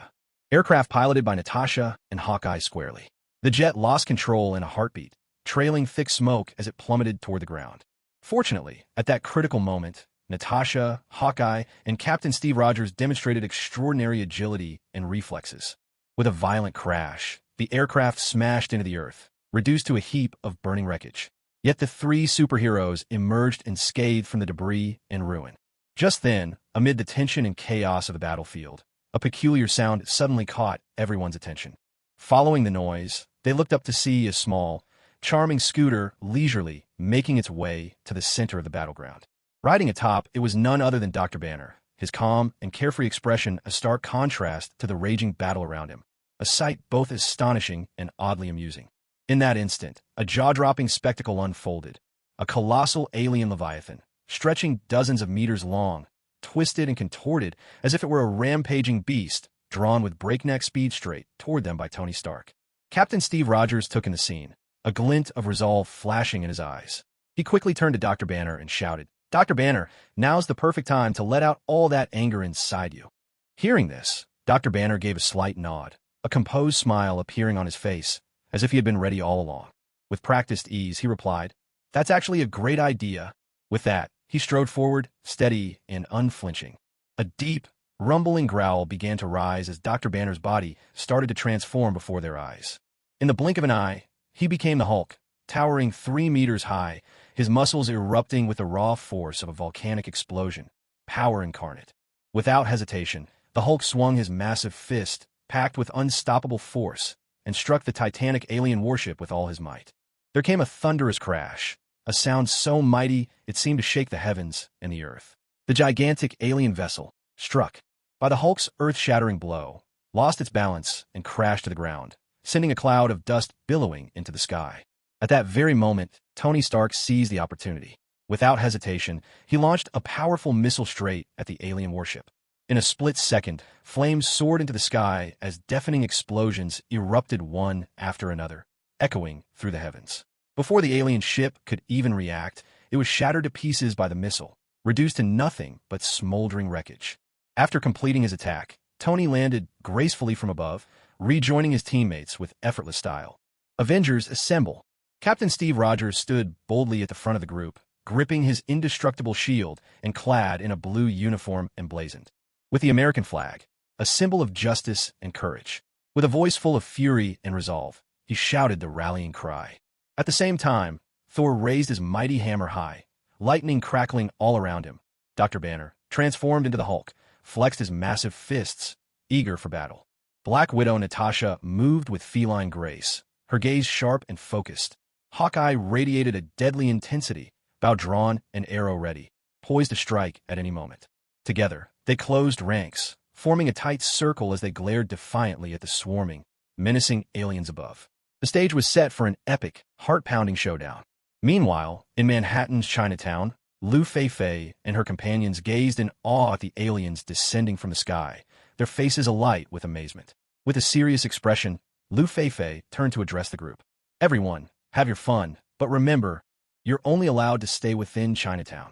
aircraft piloted by Natasha and Hawkeye squarely. The jet lost control in a heartbeat, trailing thick smoke as it plummeted toward the ground. Fortunately, at that critical moment, Natasha, Hawkeye, and Captain Steve Rogers demonstrated extraordinary agility and reflexes. With a violent crash, the aircraft smashed into the earth, reduced to a heap of burning wreckage. Yet the three superheroes emerged unscathed from the debris and ruin. Just then, amid the tension and chaos of the battlefield, a peculiar sound suddenly caught everyone's attention. Following the noise, they looked up to see a small, charming scooter leisurely making its way to the center of the battleground. Riding atop, it was none other than Dr. Banner, his calm and carefree expression a stark contrast to the raging battle around him, a sight both astonishing and oddly amusing. In that instant, a jaw-dropping spectacle unfolded. A colossal alien leviathan, stretching dozens of meters long, twisted and contorted as if it were a rampaging beast, drawn with breakneck speed straight toward them by Tony Stark. Captain Steve Rogers took in the scene, a glint of resolve flashing in his eyes. He quickly turned to Dr. Banner and shouted, "Dr. Banner, now's the perfect time to let out all that anger inside you." Hearing this, Dr. Banner gave a slight nod, a composed smile appearing on his face, as if he had been ready all along. With practiced ease, he replied, "That's actually a great idea." With that, he strode forward, steady and unflinching. A deep, rumbling growl began to rise as Dr. Banner's body started to transform before their eyes. In the blink of an eye, he became the Hulk, towering 3 meters high, his muscles erupting with the raw force of a volcanic explosion, power incarnate. Without hesitation, the Hulk swung his massive fist, packed with unstoppable force, and struck the titanic alien warship with all his might. There came a thunderous crash, a sound so mighty it seemed to shake the heavens and the earth. The gigantic alien vessel, struck by the Hulk's earth-shattering blow, lost its balance and crashed to the ground, sending a cloud of dust billowing into the sky. At that very moment, Tony Stark seized the opportunity. Without hesitation, he launched a powerful missile straight at the alien warship. In a split second, flames soared into the sky as deafening explosions erupted one after another, echoing through the heavens. Before the alien ship could even react, it was shattered to pieces by the missile, reduced to nothing but smoldering wreckage. After completing his attack, Tony landed gracefully from above, rejoining his teammates with effortless style. Avengers assemble. Captain Steve Rogers stood boldly at the front of the group, gripping his indestructible shield and clad in a blue uniform emblazoned with the American flag, a symbol of justice and courage. With a voice full of fury and resolve, he shouted the rallying cry. At the same time, Thor raised his mighty hammer high, lightning crackling all around him. Dr. Banner, transformed into the Hulk, flexed his massive fists, eager for battle. Black Widow Natasha moved with feline grace, her gaze sharp and focused. Hawkeye radiated a deadly intensity, bow drawn and arrow ready, poised to strike at any moment. Together, they closed ranks, forming a tight circle as they glared defiantly at the swarming, menacing aliens above. The stage was set for an epic, heart-pounding showdown. Meanwhile, in Manhattan's Chinatown, Lu Feifei and her companions gazed in awe at the aliens descending from the sky, their faces alight with amazement. With a serious expression, Lu Feifei turned to address the group. Everyone, have your fun, but remember, you're only allowed to stay within Chinatown.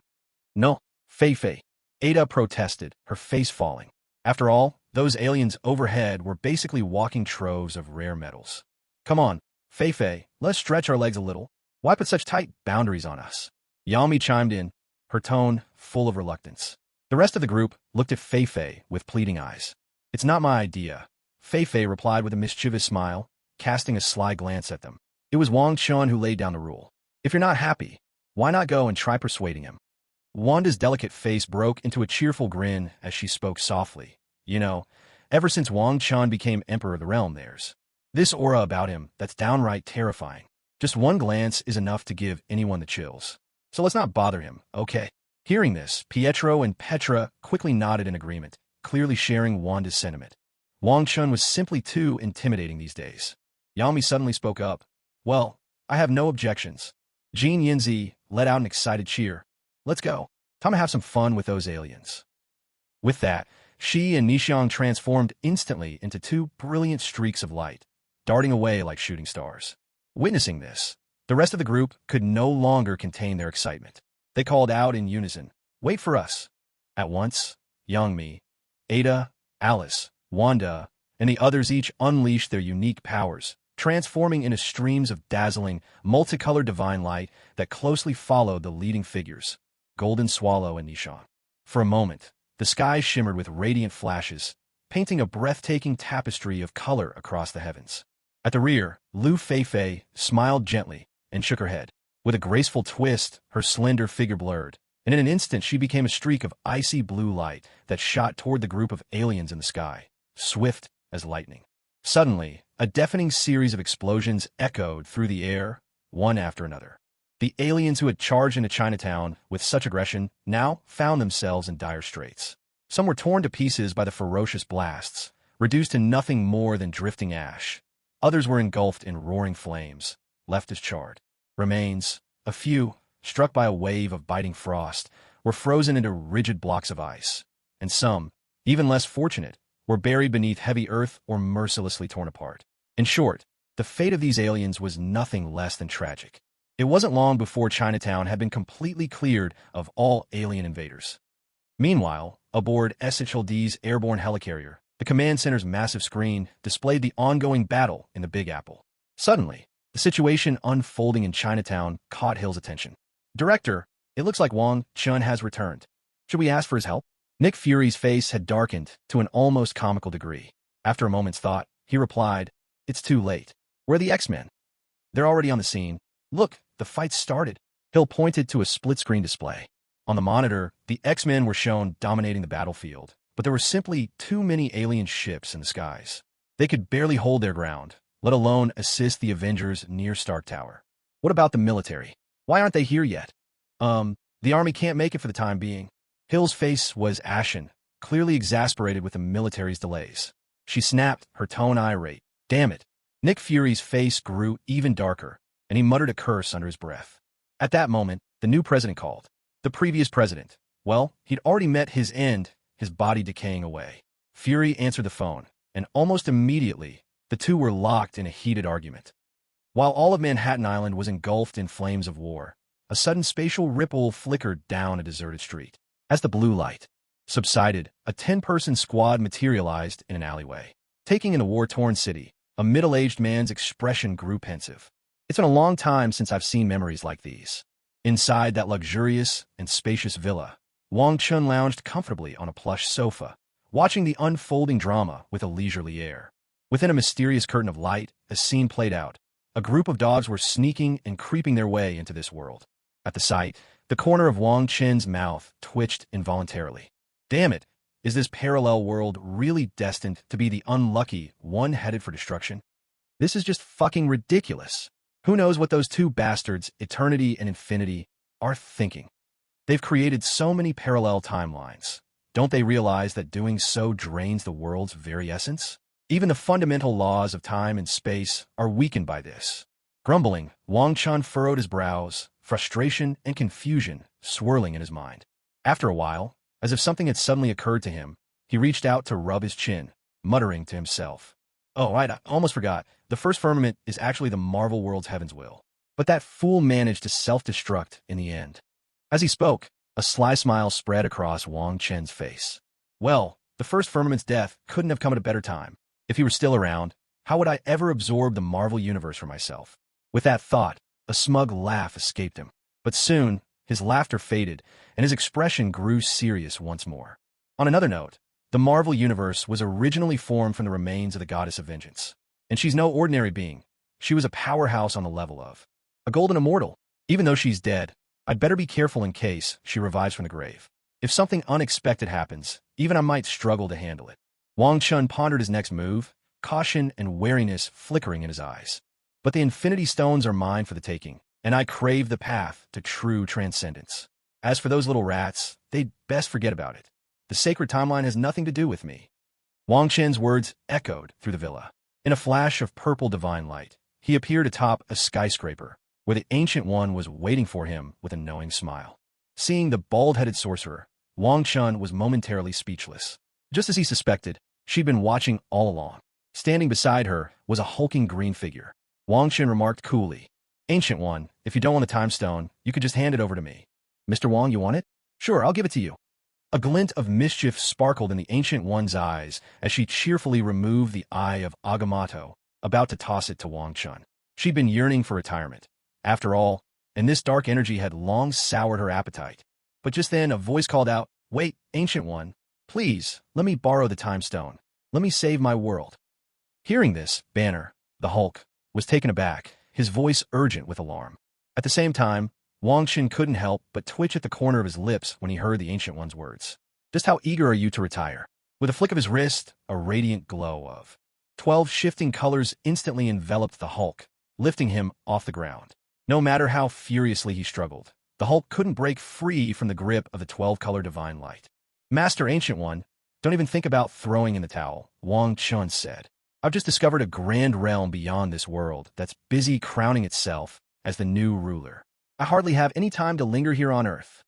No, Feifei. Ada protested, her face falling. After all, those aliens overhead were basically walking troves of rare metals. Come on, Feifei, let's stretch our legs a little. Why put such tight boundaries on us? Yami chimed in, her tone full of reluctance. The rest of the group looked at Feifei with pleading eyes. It's not my idea, Feifei replied with a mischievous smile, casting a sly glance at them. It was Wong Chun who laid down the rule. If you're not happy, why not go and try persuading him? Wanda's delicate face broke into a cheerful grin as she spoke softly. You know, ever since Wong Chun became Emperor of the Realm, there's this aura about him that's downright terrifying. Just one glance is enough to give anyone the chills. So let's not bother him, okay? Hearing this, Pietro and Petra quickly nodded in agreement, clearly sharing Wanda's sentiment. Wong Chun was simply too intimidating these days. Yami suddenly spoke up. Well, I have no objections. Jean Yinzi let out an excited cheer. Let's go. Time to have some fun with those aliens. With that, she and Nixiang transformed instantly into two brilliant streaks of light, darting away like shooting stars. Witnessing this, the rest of the group could no longer contain their excitement. They called out in unison, "Wait for us!" At once, Youngmi, Ada, Alice, Wanda, and the others each unleashed their unique powers, transforming into streams of dazzling, multicolored divine light that closely followed the leading figures, Golden Swallow and Nishan. For a moment, the sky shimmered with radiant flashes, painting a breathtaking tapestry of color across the heavens. At the rear, Lu Feifei smiled gently and shook her head. With a graceful twist, her slender figure blurred, and in an instant she became a streak of icy blue light that shot toward the group of aliens in the sky, swift as lightning. Suddenly, a deafening series of explosions echoed through the air, one after another. The aliens who had charged into Chinatown with such aggression now found themselves in dire straits. Some were torn to pieces by the ferocious blasts, reduced to nothing more than drifting ash. Others were engulfed in roaring flames, left as charred. Remains, a few, struck by a wave of biting frost, were frozen into rigid blocks of ice. And some, even less fortunate, were buried beneath heavy earth or mercilessly torn apart. In short, the fate of these aliens was nothing less than tragic. It wasn't long before Chinatown had been completely cleared of all alien invaders. Meanwhile, aboard SHLD's airborne helicarrier, the command center's massive screen displayed the ongoing battle in the Big Apple. Suddenly, the situation unfolding in Chinatown caught Hill's attention. Director, it looks like Wong Chun has returned. Should we ask for his help? Nick Fury's face had darkened to an almost comical degree. After a moment's thought, he replied, "It's too late. Where are the X-Men? They're already on the scene. Look, the fight started." Hill pointed to a split-screen display. On the monitor, the X-Men were shown dominating the battlefield, but there were simply too many alien ships in the skies. They could barely hold their ground, let alone assist the Avengers near Stark Tower. What about the military? Why aren't they here yet? The army can't make it for the time being. Hill's face was ashen, clearly exasperated with the military's delays. She snapped, her tone irate. Damn it. Nick Fury's face grew even darker, and he muttered a curse under his breath. At that moment, the new president called. The previous president, well, he'd already met his end, his body decaying away. Fury answered the phone, and almost immediately, the two were locked in a heated argument. While all of Manhattan Island was engulfed in flames of war, a sudden spatial ripple flickered down a deserted street. As the blue light subsided, a 10-person squad materialized in an alleyway. Taking in a war-torn city, a middle-aged man's expression grew pensive. It's been a long time since I've seen memories like these. Inside that luxurious and spacious villa, Wong Chun lounged comfortably on a plush sofa, watching the unfolding drama with a leisurely air. Within a mysterious curtain of light, a scene played out. A group of dogs were sneaking and creeping their way into this world. At the sight, the corner of Wang Chen's mouth twitched involuntarily. Damn it, is this parallel world really destined to be the unlucky one headed for destruction? This is just fucking ridiculous. Who knows what those two bastards, Eternity and Infinity, are thinking? They've created so many parallel timelines. Don't they realize that doing so drains the world's very essence? Even the fundamental laws of time and space are weakened by this. Grumbling, Wang Chun furrowed his brows, frustration and confusion swirling in his mind. After a while, as if something had suddenly occurred to him, he reached out to rub his chin, muttering to himself. Oh, right, I almost forgot. The first firmament is actually the Marvel world's heaven's will. But that fool managed to self-destruct in the end. As he spoke, a sly smile spread across Wang Chen's face. Well, the first firmament's death couldn't have come at a better time. If he were still around, how would I ever absorb the Marvel universe for myself? With that thought, a smug laugh escaped him. But soon, his laughter faded, and his expression grew serious once more. On another note, the Marvel universe was originally formed from the remains of the goddess of vengeance. And she's no ordinary being. She was a powerhouse on the level of a golden immortal. Even though she's dead, I'd better be careful in case she revives from the grave. If something unexpected happens, even I might struggle to handle it. Wang Chun pondered his next move, caution and wariness flickering in his eyes. But the Infinity Stones are mine for the taking, and I crave the path to true transcendence. As for those little rats, they'd best forget about it. The sacred timeline has nothing to do with me. Wang Chen's words echoed through the villa. In a flash of purple divine light, he appeared atop a skyscraper, where the Ancient One was waiting for him with a knowing smile. Seeing the bald-headed sorcerer, Wang Chun was momentarily speechless. Just as he suspected, she'd been watching all along. Standing beside her was a hulking green figure. Wang Chun remarked coolly, "Ancient One, if you don't want the time stone, you could just hand it over to me." "Mr. Wong, you want it?" "Sure, I'll give it to you." A glint of mischief sparkled in the Ancient One's eyes as she cheerfully removed the eye of Agamotto, about to toss it to Wang Chun. She'd been yearning for retirement, after all, and this dark energy had long soured her appetite. But just then a voice called out, "Wait, Ancient One, please, let me borrow the time stone. Let me save my world." Hearing this, Banner, the Hulk, was taken aback, his voice urgent with alarm. At the same time, Wang Chen couldn't help but twitch at the corner of his lips when he heard the Ancient One's words. "Just how eager are you to retire?" With a flick of his wrist, a radiant glow of 12 shifting colors instantly enveloped the Hulk, lifting him off the ground. No matter how furiously he struggled, the Hulk couldn't break free from the grip of the 12-color divine light. "Master Ancient One, don't even think about throwing in the towel," Wang Chun said. "I've just discovered a grand realm beyond this world that's busy crowning itself as the new ruler. I hardly have any time to linger here on Earth.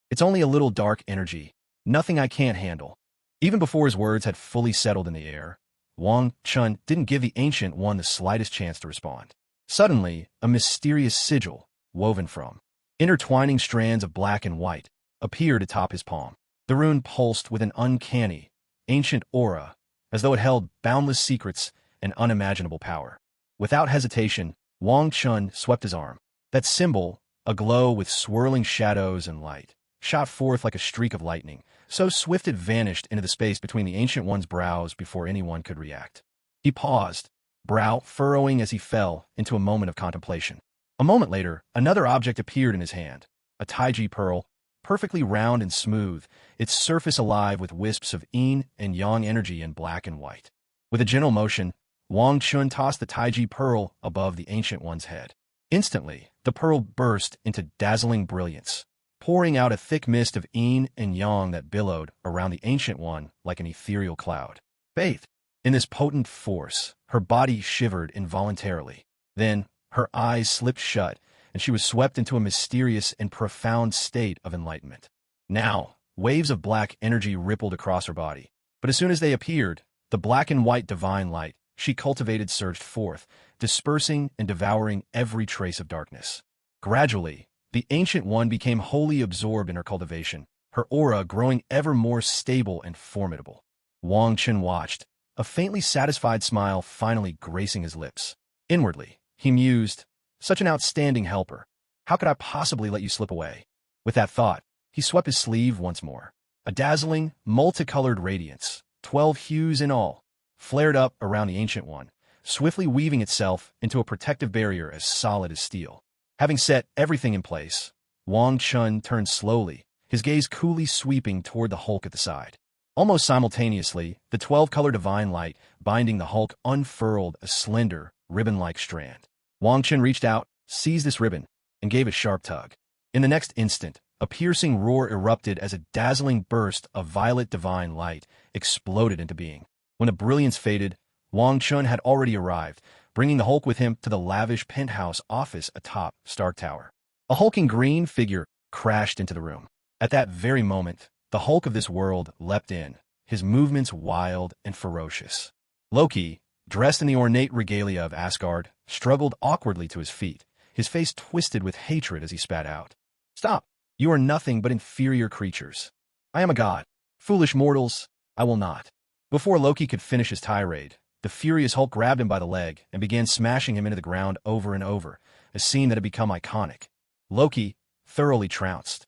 It's only a little dark energy, nothing I can't handle." Even before his words had fully settled in the air, Wang Chun didn't give the Ancient One the slightest chance to respond. Suddenly, a mysterious sigil, woven from intertwining strands of black and white, appeared atop his palm. The rune pulsed with an uncanny, ancient aura, as though it held boundless secrets and unimaginable power. Without hesitation, Wang Chun swept his arm. That symbol, aglow with swirling shadows and light, shot forth like a streak of lightning, so swift it vanished into the space between the Ancient One's brows before anyone could react. He paused, brow furrowing as he fell into a moment of contemplation. A moment later, another object appeared in his hand, a Taiji pearl, perfectly round and smooth, its surface alive with wisps of yin and yang energy in black and white. With a gentle motion, Wang Chun tossed the Taiji pearl above the Ancient One's head. Instantly, the pearl burst into dazzling brilliance, pouring out a thick mist of yin and yang that billowed around the Ancient One like an ethereal cloud. Bathed in this potent force, her body shivered involuntarily. Then, her eyes slipped shut, and she was swept into a mysterious and profound state of enlightenment. Now, waves of black energy rippled across her body, but as soon as they appeared, the black and white divine light she cultivated surged forth, dispersing and devouring every trace of darkness. Gradually, the Ancient One became wholly absorbed in her cultivation, her aura growing ever more stable and formidable. Wang Chen watched, a faintly satisfied smile finally gracing his lips. Inwardly, he mused, such an outstanding helper. How could I possibly let you slip away? With that thought, he swept his sleeve once more. A dazzling, multicolored radiance, 12 hues in all, flared up around the Ancient One, swiftly weaving itself into a protective barrier as solid as steel. Having set everything in place, Wang Chun turned slowly, his gaze coolly sweeping toward the Hulk at the side. Almost simultaneously, the 12-color divine light binding the Hulk unfurled a slender, ribbon-like strand. Wang Chun reached out, seized this ribbon, and gave a sharp tug. In the next instant, a piercing roar erupted as a dazzling burst of violet divine light exploded into being. When the brilliance faded, Wang Chun had already arrived, bringing the Hulk with him to the lavish penthouse office atop Stark Tower. A hulking green figure crashed into the room. At that very moment, the Hulk of this world leapt in, his movements wild and ferocious. Loki, dressed in the ornate regalia of Asgard, struggled awkwardly to his feet, his face twisted with hatred as he spat out. "Stop! You are nothing but inferior creatures. I am a god. Foolish mortals, I will not." Before Loki could finish his tirade, the furious Hulk grabbed him by the leg and began smashing him into the ground over and over, a scene that had become iconic. Loki, thoroughly trounced.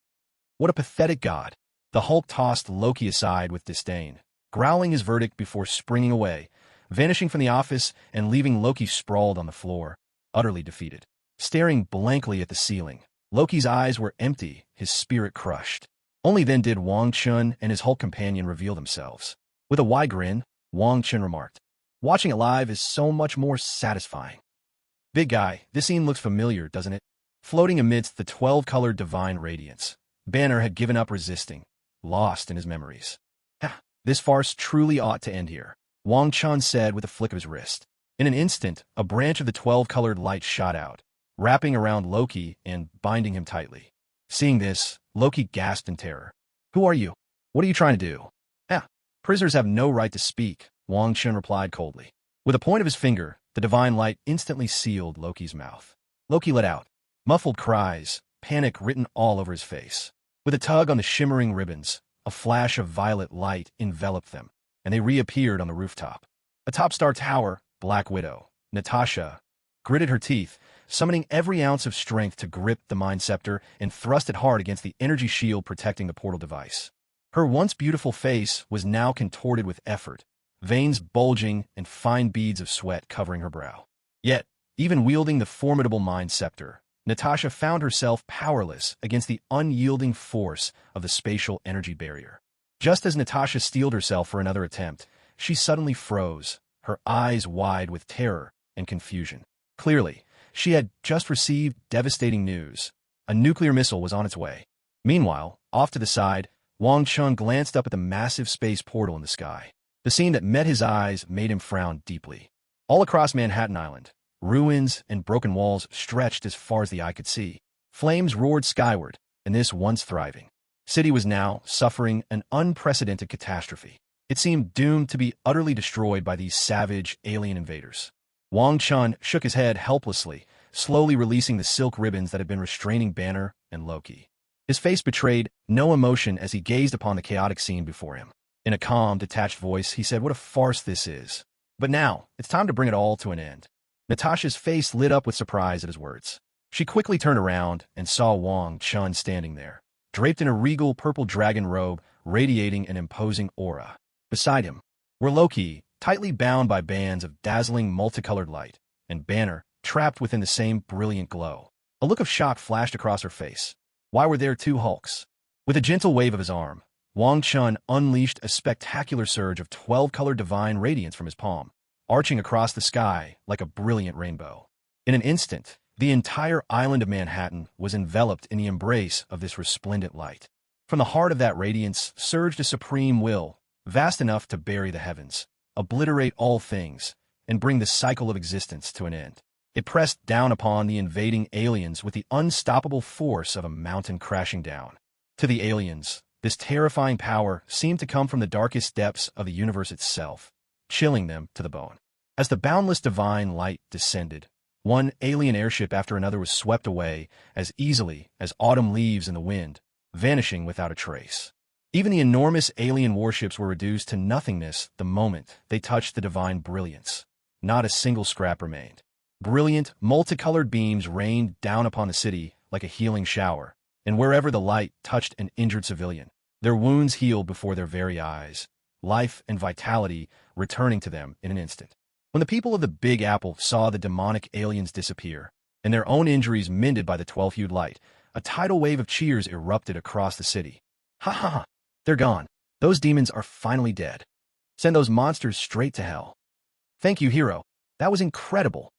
What a pathetic god. The Hulk tossed Loki aside with disdain, growling his verdict before springing away, vanishing from the office and leaving Loki sprawled on the floor, utterly defeated. Staring blankly at the ceiling, Loki's eyes were empty, his spirit crushed. Only then did Wang Chun and his Hulk companion reveal themselves. With a wide grin, Wang Chun remarked, "Watching it live is so much more satisfying." "Big guy, this scene looks familiar, doesn't it?" Floating amidst the 12-colored divine radiance, Banner had given up resisting, lost in his memories. This farce truly ought to end here," Wang Chun said with a flick of his wrist. In an instant, a branch of the 12-colored light shot out, wrapping around Loki and binding him tightly. Seeing this, Loki gasped in terror. "Who are you? What are you trying to do?" "Prisoners have no right to speak," Wang Chun replied coldly. With a point of his finger, the divine light instantly sealed Loki's mouth. Loki let out muffled cries, panic written all over his face. With a tug on the shimmering ribbons, a flash of violet light enveloped them, and they reappeared on the rooftop. Atop Star Tower, Black Widow, Natasha, gritted her teeth, summoning every ounce of strength to grip the Mind Scepter and thrust it hard against the energy shield protecting the portal device. Her once beautiful face was now contorted with effort, veins bulging and fine beads of sweat covering her brow. Yet, even wielding the formidable Mind Scepter, Natasha found herself powerless against the unyielding force of the spatial energy barrier. Just as Natasha steeled herself for another attempt, she suddenly froze, her eyes wide with terror and confusion. Clearly, she had just received devastating news. A nuclear missile was on its way. Meanwhile, off to the side, Wang Chun glanced up at the massive space portal in the sky. The scene that met his eyes made him frown deeply. All across Manhattan Island, ruins and broken walls stretched as far as the eye could see. Flames roared skyward, and this once thriving city was now suffering an unprecedented catastrophe. It seemed doomed to be utterly destroyed by these savage alien invaders. Wang Chun shook his head helplessly, slowly releasing the silk ribbons that had been restraining Banner and Loki. His face betrayed no emotion as he gazed upon the chaotic scene before him. In a calm, detached voice, he said, "What a farce this is. But now, it's time to bring it all to an end." Natasha's face lit up with surprise at his words. She quickly turned around and saw Wang Chun standing there, draped in a regal purple dragon robe, radiating an imposing aura. Beside him were Loki, tightly bound by bands of dazzling multicolored light, and Banner, trapped within the same brilliant glow. A look of shock flashed across her face. Why were there two Hulks? With a gentle wave of his arm, Wang Chun unleashed a spectacular surge of 12-colored divine radiance from his palm, arching across the sky like a brilliant rainbow. In an instant, the entire island of Manhattan was enveloped in the embrace of this resplendent light. From the heart of that radiance surged a supreme will, vast enough to bury the heavens, obliterate all things, and bring the cycle of existence to an end. It pressed down upon the invading aliens with the unstoppable force of a mountain crashing down. To the aliens, this terrifying power seemed to come from the darkest depths of the universe itself, chilling them to the bone. As the boundless divine light descended, one alien airship after another was swept away as easily as autumn leaves in the wind, vanishing without a trace. Even the enormous alien warships were reduced to nothingness the moment they touched the divine brilliance. Not a single scrap remained. Brilliant, multicolored beams rained down upon the city like a healing shower, and wherever the light touched an injured civilian, their wounds healed before their very eyes, life and vitality returning to them in an instant. When the people of the Big Apple saw the demonic aliens disappear, and their own injuries mended by the 12-hued light, a tidal wave of cheers erupted across the city. Ha ha ha! They're gone. Those demons are finally dead. Send those monsters straight to hell. Thank you, hero. That was incredible.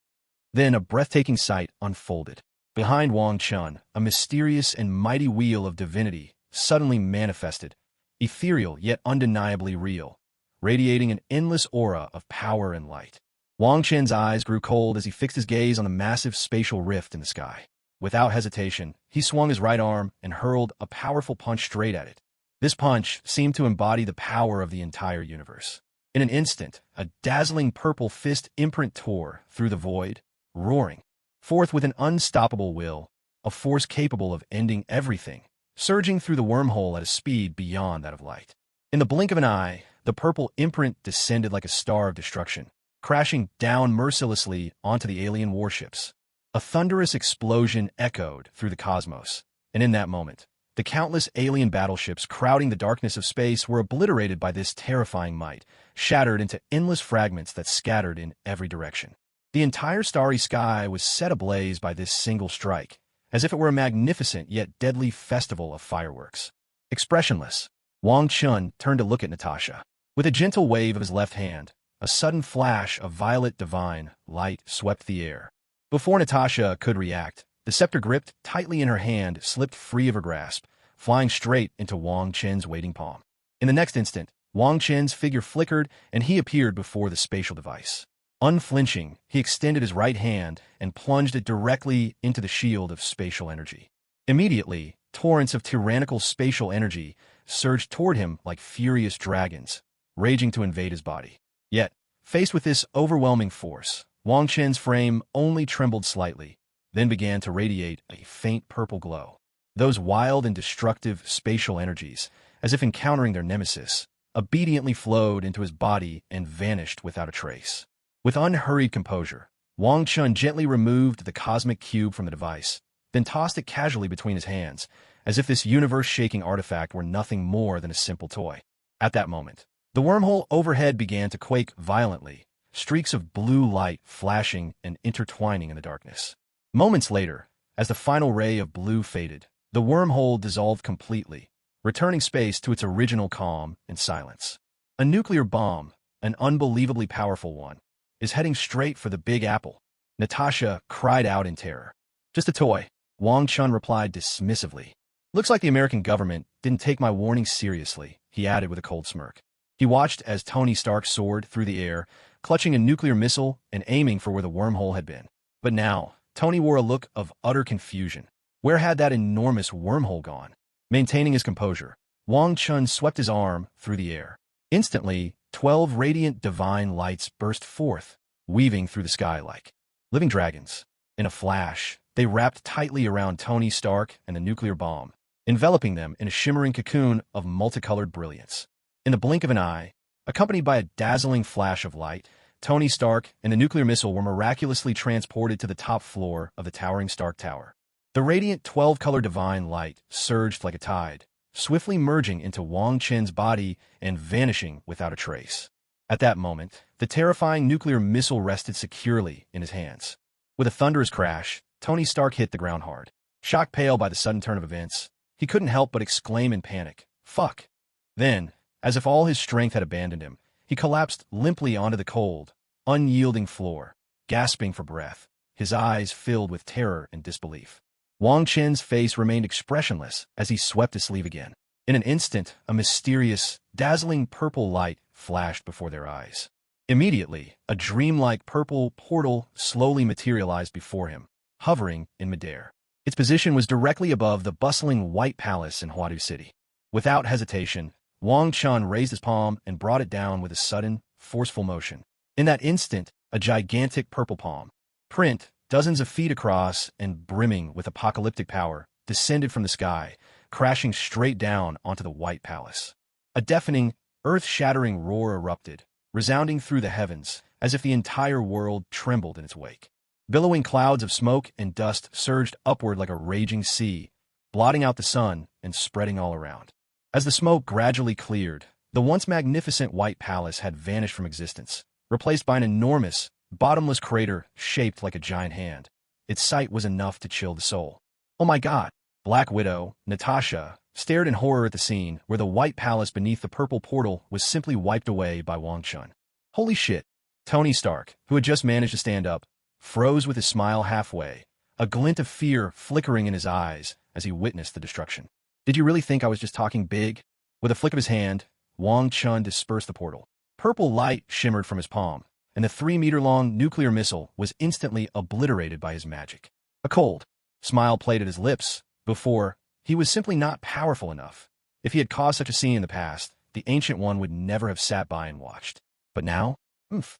Then a breathtaking sight unfolded. Behind Wong Chun, a mysterious and mighty wheel of divinity suddenly manifested, ethereal yet undeniably real, radiating an endless aura of power and light. Wang Chen's eyes grew cold as he fixed his gaze on the massive spatial rift in the sky. Without hesitation, he swung his right arm and hurled a powerful punch straight at it. This punch seemed to embody the power of the entire universe. In an instant, a dazzling purple fist imprint tore through the void, roaring forth with an unstoppable will, a force capable of ending everything, surging through the wormhole at a speed beyond that of light. In the blink of an eye, the purple imprint descended like a star of destruction, crashing down mercilessly onto the alien warships. A thunderous explosion echoed through the cosmos, and in that moment, the countless alien battleships crowding the darkness of space were obliterated by this terrifying might, shattered into endless fragments that scattered in every direction. The entire starry sky was set ablaze by this single strike, as if it were a magnificent yet deadly festival of fireworks. Expressionless, Wong Chun turned to look at Natasha. With a gentle wave of his left hand, a sudden flash of violet divine light swept the air. Before Natasha could react, the scepter gripped tightly in her hand slipped free of her grasp, flying straight into Wang Chen's waiting palm. In the next instant, Wang Chen's figure flickered and he appeared before the spatial device. Unflinching, he extended his right hand and plunged it directly into the shield of spatial energy. Immediately, torrents of tyrannical spatial energy surged toward him like furious dragons, raging to invade his body. Yet, faced with this overwhelming force, Wang Chen's frame only trembled slightly, then began to radiate a faint purple glow. Those wild and destructive spatial energies, as if encountering their nemesis, obediently flowed into his body and vanished without a trace. With unhurried composure, Wang Chun gently removed the cosmic cube from the device, then tossed it casually between his hands, as if this universe-shaking artifact were nothing more than a simple toy. At that moment, the wormhole overhead began to quake violently, streaks of blue light flashing and intertwining in the darkness. Moments later, as the final ray of blue faded, the wormhole dissolved completely, returning space to its original calm and silence. A nuclear bomb, an unbelievably powerful one, is heading straight for the Big Apple. Natasha cried out in terror. Just a toy, Wang Chun replied dismissively. Looks like the American government didn't take my warning seriously, he added with a cold smirk. He watched as Tony Stark soared through the air, clutching a nuclear missile and aiming for where the wormhole had been. But now, Tony wore a look of utter confusion. Where had that enormous wormhole gone? Maintaining his composure, Wang Chun swept his arm through the air. Instantly, 12 radiant divine lights burst forth, weaving through the sky like living dragons. In a flash, they wrapped tightly around Tony Stark and the nuclear bomb, enveloping them in a shimmering cocoon of multicolored brilliance. In the blink of an eye, accompanied by a dazzling flash of light, Tony Stark and the nuclear missile were miraculously transported to the top floor of the towering Stark Tower. The radiant 12-color divine light surged like a tide, swiftly merging into Wang Chen's body and vanishing without a trace. At that moment, the terrifying nuclear missile rested securely in his hands. With a thunderous crash, Tony Stark hit the ground hard. Shocked pale by the sudden turn of events, he couldn't help but exclaim in panic, "Fuck!" Then, as if all his strength had abandoned him, he collapsed limply onto the cold, unyielding floor, gasping for breath, his eyes filled with terror and disbelief. Wang Chen's face remained expressionless as he swept his sleeve again. In an instant, a mysterious, dazzling purple light flashed before their eyes. Immediately, a dreamlike purple portal slowly materialized before him, hovering in midair. Its position was directly above the bustling White Palace in Huadu City. Without hesitation, Wang Chun raised his palm and brought it down with a sudden, forceful motion. In that instant, a gigantic purple palm, print dozens of feet across and brimming with apocalyptic power, descended from the sky, crashing straight down onto the White Palace. A deafening, earth-shattering roar erupted, resounding through the heavens, as if the entire world trembled in its wake. Billowing clouds of smoke and dust surged upward like a raging sea, blotting out the sun and spreading all around. As the smoke gradually cleared, the once magnificent White Palace had vanished from existence, replaced by an enormous, bottomless crater shaped like a giant hand. Its sight was enough to chill the soul. "Oh my God!" Black Widow, Natasha, stared in horror at the scene where the White Palace beneath the purple portal was simply wiped away by Wang Chun. "Holy shit!" Tony Stark, who had just managed to stand up, froze with his smile halfway, a glint of fear flickering in his eyes as he witnessed the destruction. "Did you really think I was just talking big?" With a flick of his hand, Wong Chun dispersed the portal. Purple light shimmered from his palm, and the 3-meter-long nuclear missile was instantly obliterated by his magic. A cold smile played at his lips. Before, he was simply not powerful enough. If he had caused such a scene in the past, the Ancient One would never have sat by and watched. But now, oomph.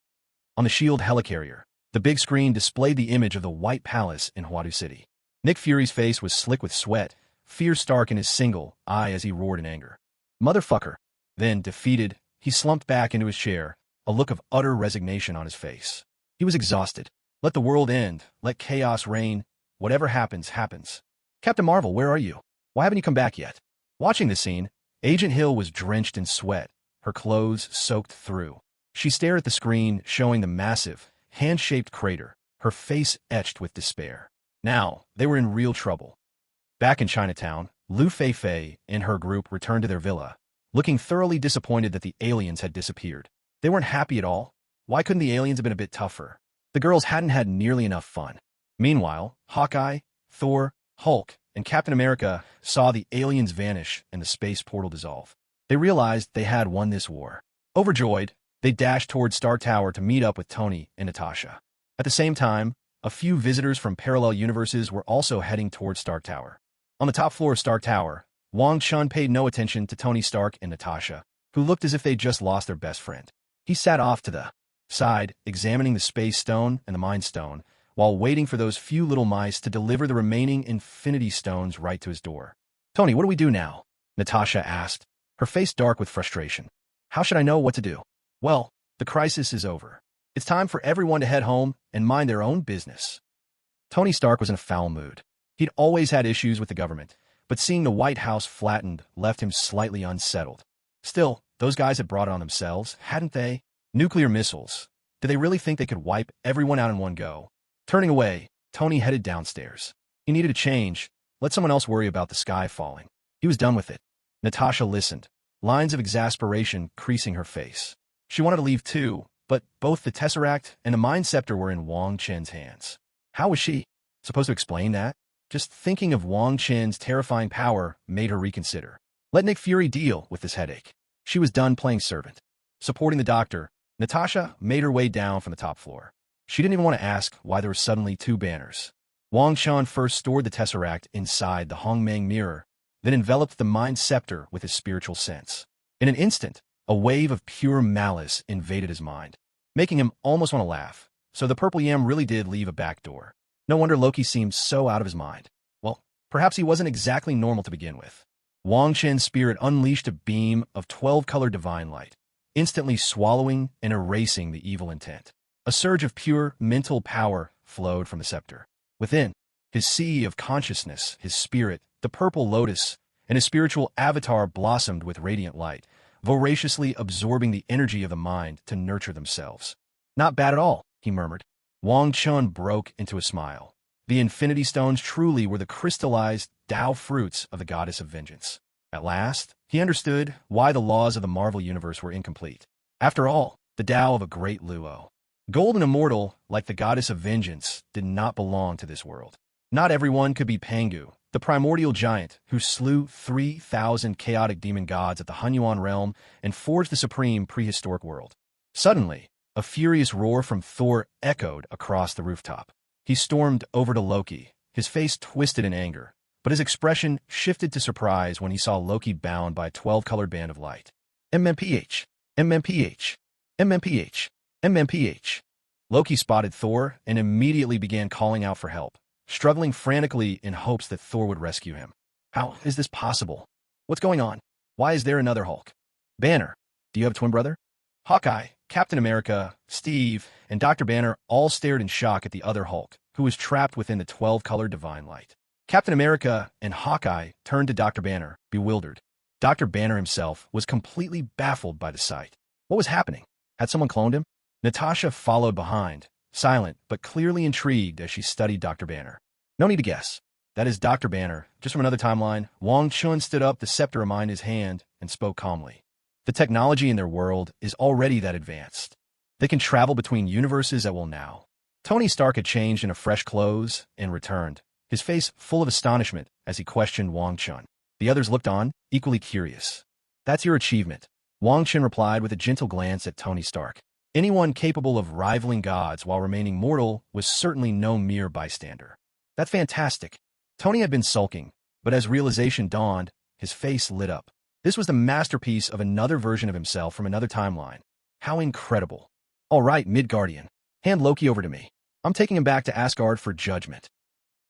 On the SHIELD helicarrier, the big screen displayed the image of the White Palace in Huadu City. Nick Fury's face was slick with sweat, fear stark in his single eye as he roared in anger. "Motherfucker!" Then, defeated, he slumped back into his chair, a look of utter resignation on his face. He was exhausted. Let the world end. Let chaos reign. Whatever happens, happens. "Captain Marvel, where are you? Why haven't you come back yet?" Watching the scene, Agent Hill was drenched in sweat, her clothes soaked through. She stared at the screen showing the massive, hand-shaped crater, her face etched with despair. Now, they were in real trouble. Back in Chinatown, Lu Feifei and her group returned to their villa, looking thoroughly disappointed that the aliens had disappeared. They weren't happy at all. Why couldn't the aliens have been a bit tougher? The girls hadn't had nearly enough fun. Meanwhile, Hawkeye, Thor, Hulk, and Captain America saw the aliens vanish and the space portal dissolve. They realized they had won this war. Overjoyed, they dashed toward Star Tower to meet up with Tony and Natasha. At the same time, a few visitors from parallel universes were also heading toward Star Tower. On the top floor of Star Tower, Wong Chun paid no attention to Tony Stark and Natasha, who looked as if they'd just lost their best friend. He sat off to the side, examining the Space Stone and the Mind Stone, while waiting for those few little mice to deliver the remaining Infinity Stones right to his door. "Tony, what do we do now?" Natasha asked, her face dark with frustration. "How should I know what to do?" "Well, the crisis is over. It's time for everyone to head home and mind their own business." Tony Stark was in a foul mood. He'd always had issues with the government, but seeing the White House flattened left him slightly unsettled. Still, those guys had brought it on themselves, hadn't they? Nuclear missiles. Did they really think they could wipe everyone out in one go? Turning away, Tony headed downstairs. He needed a change. Let someone else worry about the sky falling. He was done with it. Natasha listened, lines of exasperation creasing her face. She wanted to leave too, but both the Tesseract and the Mind Scepter were in Wang Chen's hands. How was she supposed to explain that? Just thinking of Wang Chen's terrifying power made her reconsider. Let Nick Fury deal with this headache. She was done playing servant. Supporting the doctor, Natasha made her way down from the top floor. She didn't even want to ask why there were suddenly 2 banners. Wang Chun first stored the Tesseract inside the Hong Mang mirror, then enveloped the Mind Scepter with his spiritual sense. In an instant, a wave of pure malice invaded his mind, making him almost want to laugh. So the purple yam really did leave a back door. No wonder Loki seemed so out of his mind. Well, perhaps he wasn't exactly normal to begin with. Wang Chen's spirit unleashed a beam of 12-colored divine light, instantly swallowing and erasing the evil intent. A surge of pure mental power flowed from the scepter. Within, his sea of consciousness, his spirit, the purple lotus, and his spiritual avatar blossomed with radiant light, voraciously absorbing the energy of the mind to nurture themselves. "Not bad at all," he murmured. Wang Chun broke into a smile. The Infinity Stones truly were the crystallized Tao fruits of the goddess of vengeance. At last, he understood why the laws of the Marvel Universe were incomplete. After all, the Tao of a great Luo, gold and immortal, like the goddess of vengeance, did not belong to this world. Not everyone could be Pangu, the primordial giant who slew 3,000 chaotic demon gods at the Hunyuan realm and forged the supreme prehistoric world. Suddenly, a furious roar from Thor echoed across the rooftop. He stormed over to Loki, his face twisted in anger, but his expression shifted to surprise when he saw Loki bound by a 12-colored band of light. MMPH, MMPH, MMPH, MMPH. Loki spotted Thor and immediately began calling out for help, struggling frantically in hopes that Thor would rescue him. How is this possible? What's going on? Why is there another Hulk? Banner, do you have a twin brother? Hawkeye, Captain America, Steve, and Dr. Banner all stared in shock at the other Hulk, who was trapped within the 12-color divine light. Captain America and Hawkeye turned to Dr. Banner, bewildered. Dr. Banner himself was completely baffled by the sight. What was happening? Had someone cloned him? Natasha followed behind, silent but clearly intrigued as she studied Dr. Banner. No need to guess. That is Dr. Banner. Just from another timeline, Wong Chun stood up, the scepter in his hand, and spoke calmly. The technology in their world is already that advanced. They can travel between universes at will now. Tony Stark had changed into fresh clothes and returned, his face full of astonishment as he questioned Wong Chun. The others looked on, equally curious. That's your achievement, Wong Chun replied with a gentle glance at Tony Stark. Anyone capable of rivaling gods while remaining mortal was certainly no mere bystander. That's fantastic. Tony had been sulking, but as realization dawned, his face lit up. This was the masterpiece of another version of himself from another timeline. How incredible. All right, Midgardian. Hand Loki over to me. I'm taking him back to Asgard for judgment.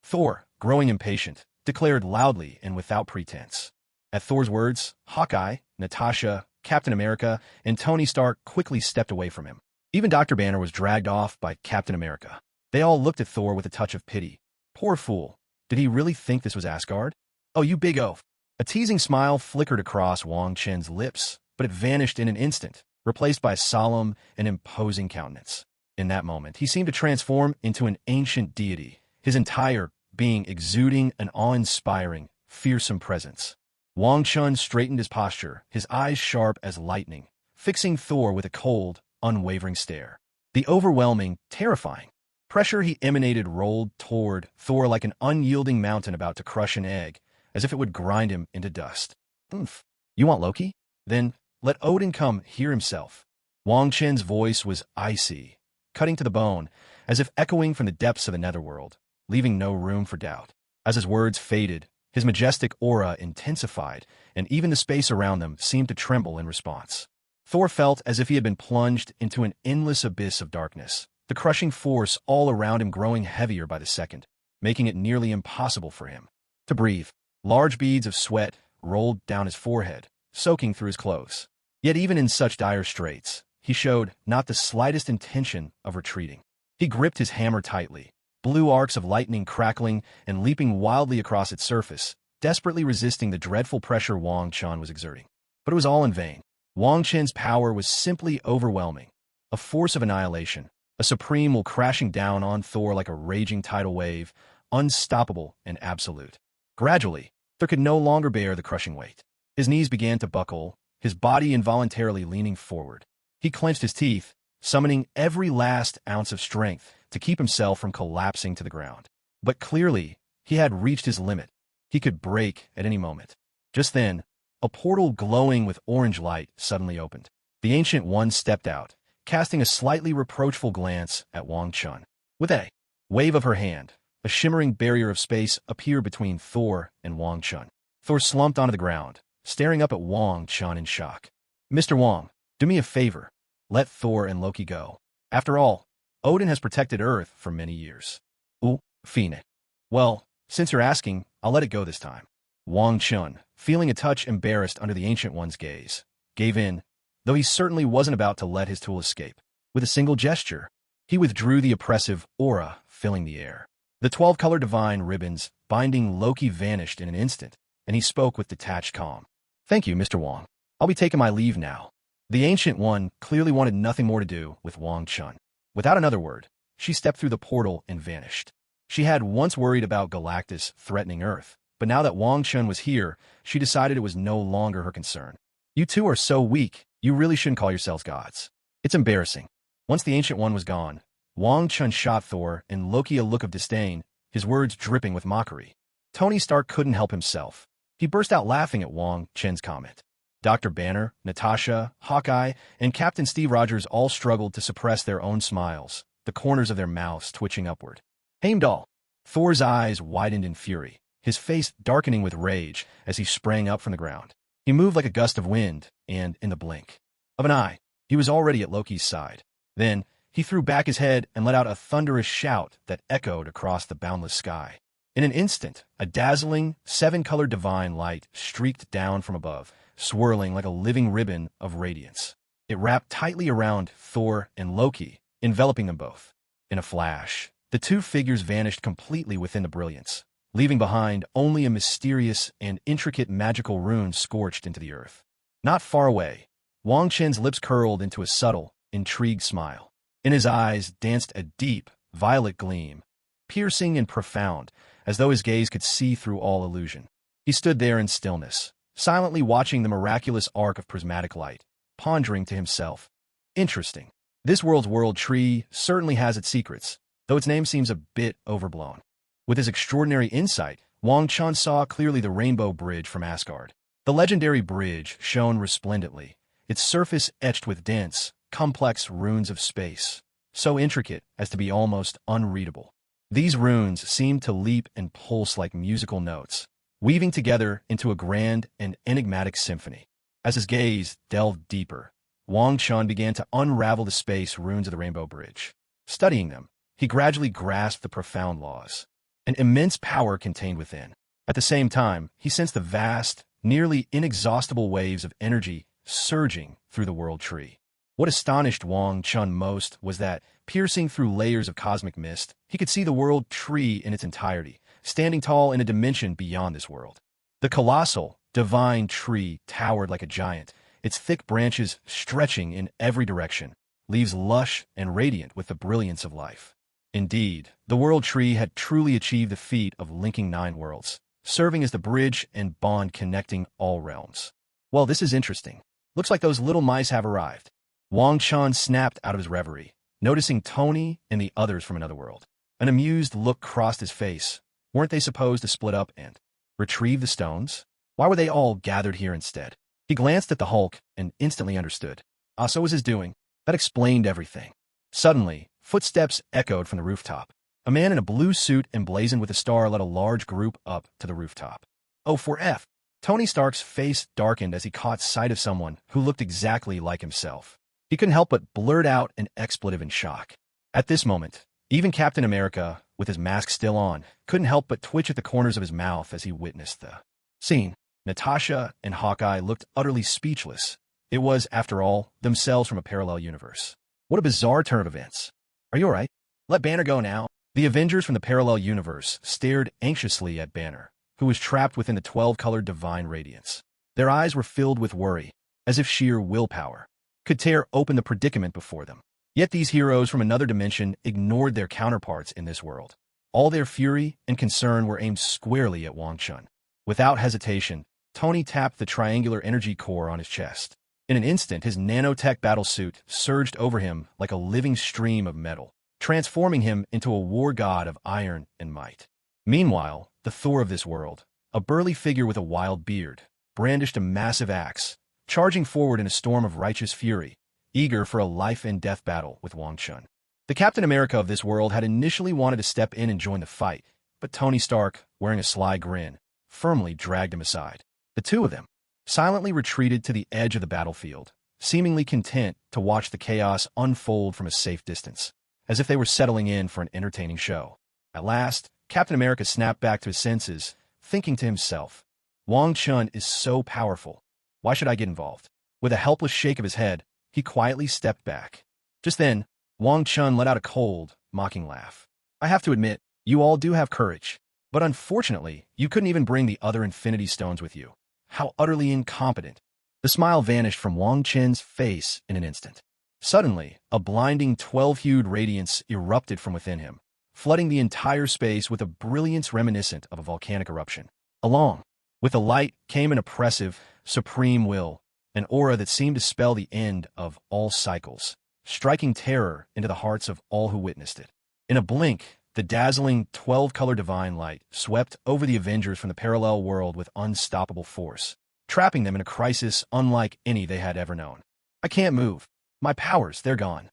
Thor, growing impatient, declared loudly and without pretense. At Thor's words, Hawkeye, Natasha, Captain America, and Tony Stark quickly stepped away from him. Even Dr. Banner was dragged off by Captain America. They all looked at Thor with a touch of pity. Poor fool. Did he really think this was Asgard? Oh, you big oaf. A teasing smile flickered across Wang Chen's lips, but it vanished in an instant, replaced by a solemn and imposing countenance. In that moment, he seemed to transform into an ancient deity, his entire being exuding an awe-inspiring, fearsome presence. Wang Chun straightened his posture, his eyes sharp as lightning, fixing Thor with a cold, unwavering stare. The overwhelming, terrifying pressure he emanated rolled toward Thor like an unyielding mountain about to crush an egg, as if it would grind him into dust. Oomph. You want Loki? Then let Odin come here himself. Wang Chen's voice was icy, cutting to the bone, as if echoing from the depths of the netherworld, leaving no room for doubt. As his words faded, his majestic aura intensified, and even the space around them seemed to tremble in response. Thor felt as if he had been plunged into an endless abyss of darkness, the crushing force all around him growing heavier by the second, making it nearly impossible for him to breathe. Large beads of sweat rolled down his forehead, soaking through his clothes. Yet even in such dire straits, he showed not the slightest intention of retreating. He gripped his hammer tightly, blue arcs of lightning crackling and leaping wildly across its surface, desperately resisting the dreadful pressure Wang Chun was exerting. But it was all in vain. Wang Chen's power was simply overwhelming, a force of annihilation, a supreme will crashing down on Thor like a raging tidal wave, unstoppable and absolute. Gradually, Thor could no longer bear the crushing weight. His knees began to buckle, his body involuntarily leaning forward. He clenched his teeth, summoning every last ounce of strength to keep himself from collapsing to the ground. But clearly, he had reached his limit. He could break at any moment. Just then, a portal glowing with orange light suddenly opened. The Ancient One stepped out, casting a slightly reproachful glance at Wang Chun. With a wave of her hand, a shimmering barrier of space appeared between Thor and Wang Chun. Thor slumped onto the ground, staring up at Wang Chun in shock. Mr. Wang, do me a favor. Let Thor and Loki go. After all, Odin has protected Earth for many years. Ooh, Phoenix. Well, since you're asking, I'll let it go this time. Wang Chun, feeling a touch embarrassed under the Ancient One's gaze, gave in, though he certainly wasn't about to let his tool escape. With a single gesture, he withdrew the oppressive aura filling the air. The 12-color divine ribbons binding Loki vanished in an instant, and he spoke with detached calm. Thank you, Mr. Wang. I'll be taking my leave now. The Ancient One clearly wanted nothing more to do with Wang Chun. Without another word, she stepped through the portal and vanished. She had once worried about Galactus threatening Earth, but now that Wang Chun was here, she decided it was no longer her concern. You two are so weak, you really shouldn't call yourselves gods. It's embarrassing. Once the Ancient One was gone, Wang Chun shot Thor and Loki a look of disdain, his words dripping with mockery. Tony Stark couldn't help himself. He burst out laughing at Wang Chun's comment. Dr. Banner, Natasha, Hawkeye, and Captain Steve Rogers all struggled to suppress their own smiles, the corners of their mouths twitching upward. Heimdall! Thor's eyes widened in fury, his face darkening with rage as he sprang up from the ground. He moved like a gust of wind, and, in the blink of an eye, he was already at Loki's side. Then, he threw back his head and let out a thunderous shout that echoed across the boundless sky. In an instant, a dazzling, seven-colored divine light streaked down from above, swirling like a living ribbon of radiance. It wrapped tightly around Thor and Loki, enveloping them both. In a flash, the two figures vanished completely within the brilliance, leaving behind only a mysterious and intricate magical rune scorched into the earth. Not far away, Wang Chen's lips curled into a subtle, intrigued smile. In his eyes danced a deep, violet gleam, piercing and profound, as though his gaze could see through all illusion. He stood there in stillness, silently watching the miraculous arc of prismatic light, pondering to himself. Interesting. This world's world tree certainly has its secrets, though its name seems a bit overblown. With his extraordinary insight, Wong Chun saw clearly the Rainbow Bridge from Asgard. The legendary bridge shone resplendently, its surface etched with dense, complex runes of space, so intricate as to be almost unreadable. These runes seemed to leap and pulse like musical notes, weaving together into a grand and enigmatic symphony. As his gaze delved deeper, Wang Chun began to unravel the space runes of the Rainbow Bridge. Studying them, he gradually grasped the profound laws, an immense power contained within. At the same time, he sensed the vast, nearly inexhaustible waves of energy surging through the world tree. What astonished Wang Chun most was that, piercing through layers of cosmic mist, he could see the world tree in its entirety, standing tall in a dimension beyond this world. The colossal, divine tree towered like a giant, its thick branches stretching in every direction, leaves lush and radiant with the brilliance of life. Indeed, the world tree had truly achieved the feat of linking 9 worlds, serving as the bridge and bond connecting all realms. Well, this is interesting. Looks like those little mice have arrived. Wang Chun snapped out of his reverie, noticing Tony and the others from another world. An amused look crossed his face. Weren't they supposed to split up and retrieve the stones? Why were they all gathered here instead? He glanced at the Hulk and instantly understood. So was his doing. That explained everything. Suddenly, footsteps echoed from the rooftop. A man in a blue suit emblazoned with a star led a large group up to the rooftop. Oh, for F. Tony Stark's face darkened as he caught sight of someone who looked exactly like himself. He couldn't help but blurt out an expletive in shock. At this moment, even Captain America, with his mask still on, couldn't help but twitch at the corners of his mouth as he witnessed the scene. Natasha and Hawkeye looked utterly speechless. It was, after all, themselves from a parallel universe. What a bizarre turn of events. Are you all right? Let Banner go now. The Avengers from the parallel universe stared anxiously at Banner, who was trapped within the 12-colored divine radiance. Their eyes were filled with worry, as if sheer willpower could tear open the predicament before them. Yet these heroes from another dimension ignored their counterparts in this world. All their fury and concern were aimed squarely at Wang Chun. Without hesitation, Tony tapped the triangular energy core on his chest. In an instant, his nanotech battlesuit surged over him like a living stream of metal, transforming him into a war god of iron and might. Meanwhile, the Thor of this world, a burly figure with a wild beard, brandished a massive axe, charging forward in a storm of righteous fury, eager for a life-and-death battle with Wang Chun. The Captain America of this world had initially wanted to step in and join the fight, but Tony Stark, wearing a sly grin, firmly dragged him aside. The two of them silently retreated to the edge of the battlefield, seemingly content to watch the chaos unfold from a safe distance, as if they were settling in for an entertaining show. At last, Captain America snapped back to his senses, thinking to himself, Wang Chun is so powerful. Why should I get involved? With a helpless shake of his head, he quietly stepped back. Just then, Wang Chun let out a cold, mocking laugh. I have to admit, you all do have courage, but unfortunately, you couldn't even bring the other Infinity Stones with you. How utterly incompetent. The smile vanished from Wang Chen's face in an instant. Suddenly, a blinding 12-hued radiance erupted from within him, flooding the entire space with a brilliance reminiscent of a volcanic eruption. Along with the light came an oppressive, supreme will, an aura that seemed to spell the end of all cycles, striking terror into the hearts of all who witnessed it. In a blink, the dazzling 12-color divine light swept over the Avengers from the parallel world with unstoppable force, trapping them in a crisis unlike any they had ever known. I can't move. My powers, they're gone.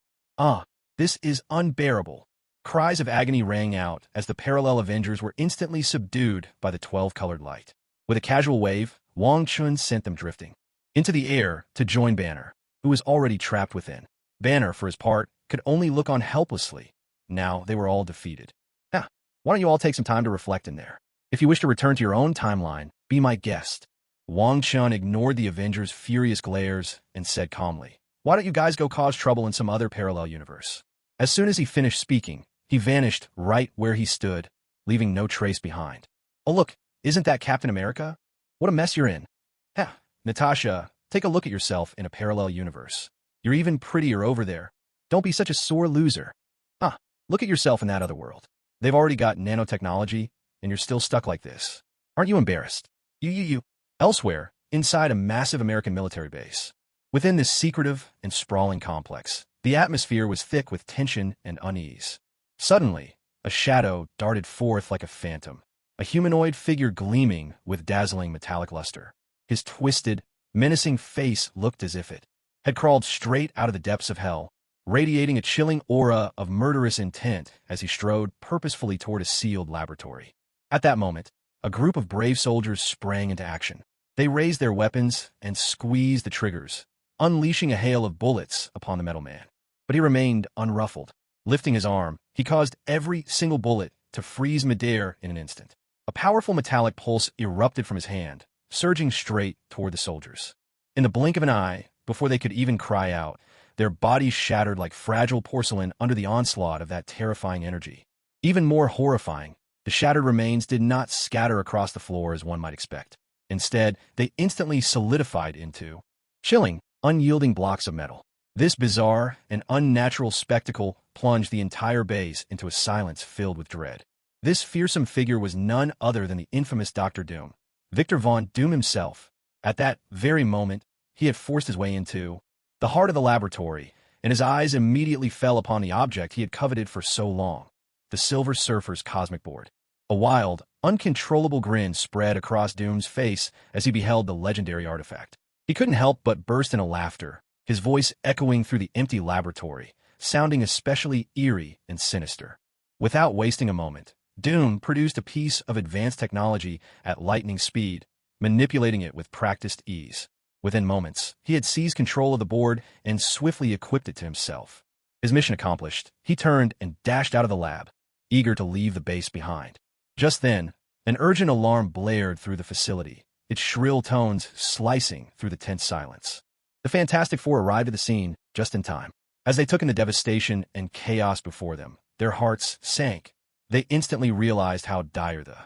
This is unbearable. Cries of agony rang out as the parallel Avengers were instantly subdued by the 12-colored light. With a casual wave, Wang Chun sent them drifting into the air to join Banner, who was already trapped within. Banner, for his part, could only look on helplessly. Now they were all defeated. Why don't you all take some time to reflect in there? If you wish to return to your own timeline, be my guest. Wang Chun ignored the Avengers' furious glares and said calmly, "Why don't you guys go cause trouble in some other parallel universe?" As soon as he finished speaking, he vanished right where he stood, leaving no trace behind. Oh look, isn't that Captain America? What a mess you're in. Heh, Natasha, take a look at yourself in a parallel universe. You're even prettier over there. Don't be such a sore loser. Look at yourself in that other world. They've already got nanotechnology, and you're still stuck like this. Aren't you embarrassed? You. Elsewhere, inside a massive American military base. Within this secretive and sprawling complex, the atmosphere was thick with tension and unease. Suddenly, a shadow darted forth like a phantom, a humanoid figure gleaming with dazzling metallic luster. His twisted, menacing face looked as if it had crawled straight out of the depths of hell, radiating a chilling aura of murderous intent as he strode purposefully toward a sealed laboratory. At that moment, a group of brave soldiers sprang into action. They raised their weapons and squeezed the triggers, unleashing a hail of bullets upon the metal man. But he remained unruffled. Lifting his arm, he caused every single bullet to freeze midair in an instant. A powerful metallic pulse erupted from his hand, surging straight toward the soldiers. In the blink of an eye, before they could even cry out, their bodies shattered like fragile porcelain under the onslaught of that terrifying energy. Even more horrifying, the shattered remains did not scatter across the floor as one might expect. Instead, they instantly solidified into chilling, unyielding blocks of metal. This bizarre and unnatural spectacle plunged the entire base into a silence filled with dread. This fearsome figure was none other than the infamous Dr. Doom, Victor Von Doom himself. At that very moment, he had forced his way into the heart of the laboratory, and his eyes immediately fell upon the object he had coveted for so long, the Silver Surfer's cosmic board. A wild, uncontrollable grin spread across Doom's face as he beheld the legendary artifact. He couldn't help but burst into laughter, his voice echoing through the empty laboratory, sounding especially eerie and sinister. Without wasting a moment, Doom produced a piece of advanced technology at lightning speed, manipulating it with practiced ease. Within moments, he had seized control of the board and swiftly equipped it to himself. His mission accomplished, he turned and dashed out of the lab, eager to leave the base behind. Just then, an urgent alarm blared through the facility, its shrill tones slicing through the tense silence. The Fantastic Four arrived at the scene just in time. As they took in the devastation and chaos before them, their hearts sank. They instantly realized how dire the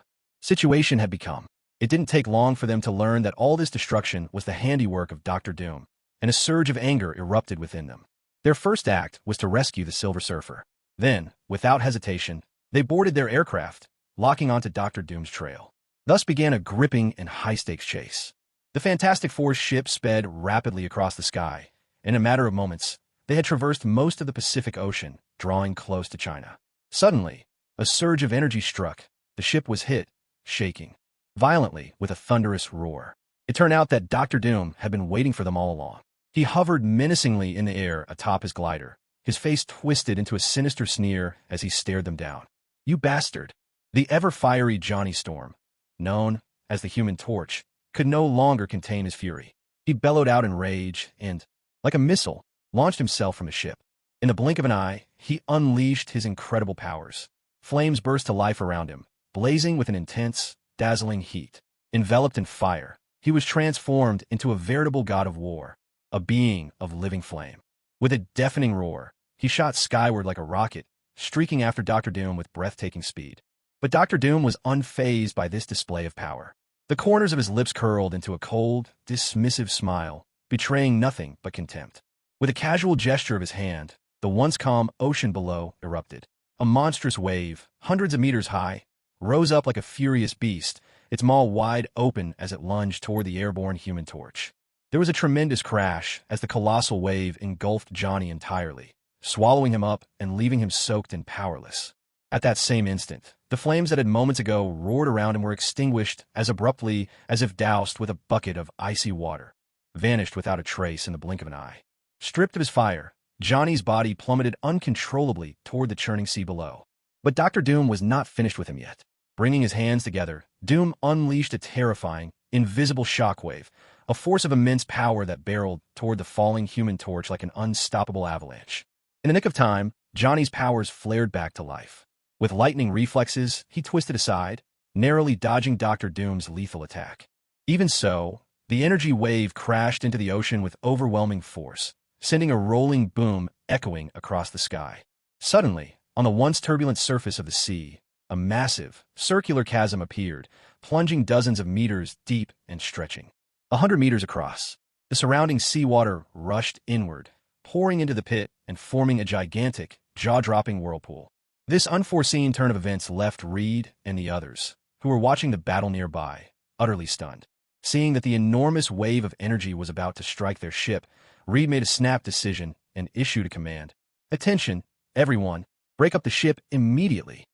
situation had become. It didn't take long for them to learn that all this destruction was the handiwork of Dr. Doom, and a surge of anger erupted within them. Their first act was to rescue the Silver Surfer. Then, without hesitation, they boarded their aircraft, locking onto Dr. Doom's trail. Thus began a gripping and high-stakes chase. The Fantastic Four's ship sped rapidly across the sky. In a matter of moments, they had traversed most of the Pacific Ocean, drawing close to China. Suddenly, a surge of energy struck. The ship was hit, shaking violently with a thunderous roar. It turned out that Dr. Doom had been waiting for them all along. He hovered menacingly in the air atop his glider, his face twisted into a sinister sneer as he stared them down. "You bastard!" The ever-fiery Johnny Storm, known as the Human Torch, could no longer contain his fury. He bellowed out in rage and, like a missile, launched himself from the ship. In the blink of an eye, he unleashed his incredible powers. Flames burst to life around him, blazing with an intense, dazzling heat. Enveloped in fire, he was transformed into a veritable god of war, a being of living flame. With a deafening roar, he shot skyward like a rocket, streaking after Dr. Doom with breathtaking speed. But Dr. Doom was unfazed by this display of power. The corners of his lips curled into a cold, dismissive smile, betraying nothing but contempt. With a casual gesture of his hand, the once calm ocean below erupted. A monstrous wave, hundreds of meters high, rose up like a furious beast, its maw wide open as it lunged toward the airborne Human Torch. There was a tremendous crash as the colossal wave engulfed Johnny entirely, swallowing him up and leaving him soaked and powerless. At that same instant, the flames that had moments ago roared around him were extinguished as abruptly as if doused with a bucket of icy water, vanished without a trace in the blink of an eye. Stripped of his fire, Johnny's body plummeted uncontrollably toward the churning sea below. But Dr. Doom was not finished with him yet. Bringing his hands together, Doom unleashed a terrifying, invisible shockwave, a force of immense power that barreled toward the falling Human Torch like an unstoppable avalanche. In the nick of time, Johnny's powers flared back to life. With lightning reflexes, he twisted aside, narrowly dodging Dr. Doom's lethal attack. Even so, the energy wave crashed into the ocean with overwhelming force, sending a rolling boom echoing across the sky. Suddenly, on the once turbulent surface of the sea, a massive, circular chasm appeared, plunging dozens of meters deep and stretching 100 meters across. The surrounding seawater rushed inward, pouring into the pit and forming a gigantic, jaw-dropping whirlpool. This unforeseen turn of events left Reed and the others, who were watching the battle nearby, utterly stunned. Seeing that the enormous wave of energy was about to strike their ship, Reed made a snap decision and issued a command. "Attention, everyone, break up the ship immediately."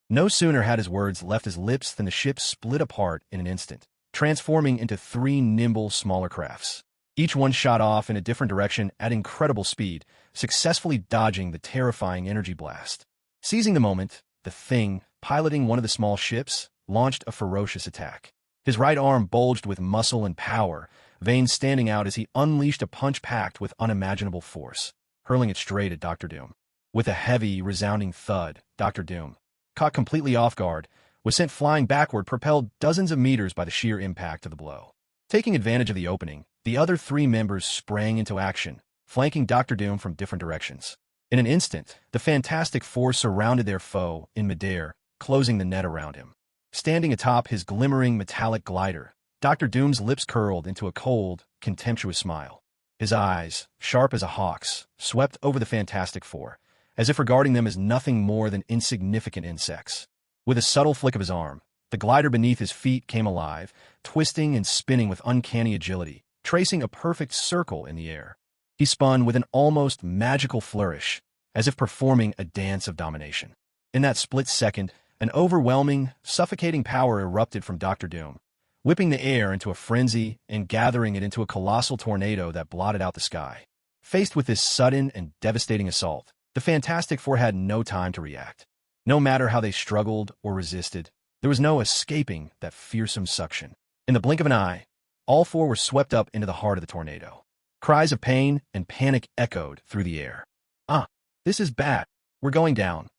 No sooner had his words left his lips than the ship split apart in an instant, transforming into 3 nimble, smaller crafts. Each one shot off in a different direction at incredible speed, successfully dodging the terrifying energy blast. Seizing the moment, the Thing, piloting one of the small ships, launched a ferocious attack. His right arm bulged with muscle and power, veins standing out as he unleashed a punch packed with unimaginable force, hurling it straight at Dr. Doom. With a heavy, resounding thud, Dr. Doom, caught completely off guard, was sent flying backward, propelled dozens of meters by the sheer impact of the blow. Taking advantage of the opening, the other 3 members sprang into action, flanking Dr. Doom from different directions. In an instant, the Fantastic Four surrounded their foe in midair, closing the net around him. Standing atop his glimmering metallic glider, Dr. Doom's lips curled into a cold, contemptuous smile. His eyes, sharp as a hawk's, swept over the Fantastic Four, as if regarding them as nothing more than insignificant insects. With a subtle flick of his arm, the glider beneath his feet came alive, twisting and spinning with uncanny agility, tracing a perfect circle in the air. He spun with an almost magical flourish, as if performing a dance of domination. In that split second, an overwhelming, suffocating power erupted from Dr. Doom, whipping the air into a frenzy and gathering it into a colossal tornado that blotted out the sky. Faced with this sudden and devastating assault, the Fantastic Four had no time to react. No matter how they struggled or resisted, there was no escaping that fearsome suction. In the blink of an eye, all 4 were swept up into the heart of the tornado. Cries of pain and panic echoed through the air. "Ah, this is bad. We're going down."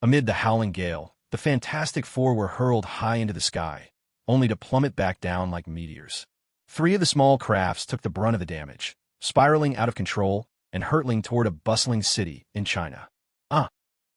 Amid the howling gale, the Fantastic Four were hurled high into the sky, only to plummet back down like meteors. 3 of the small crafts took the brunt of the damage, spiraling out of control and hurtling toward a bustling city in China.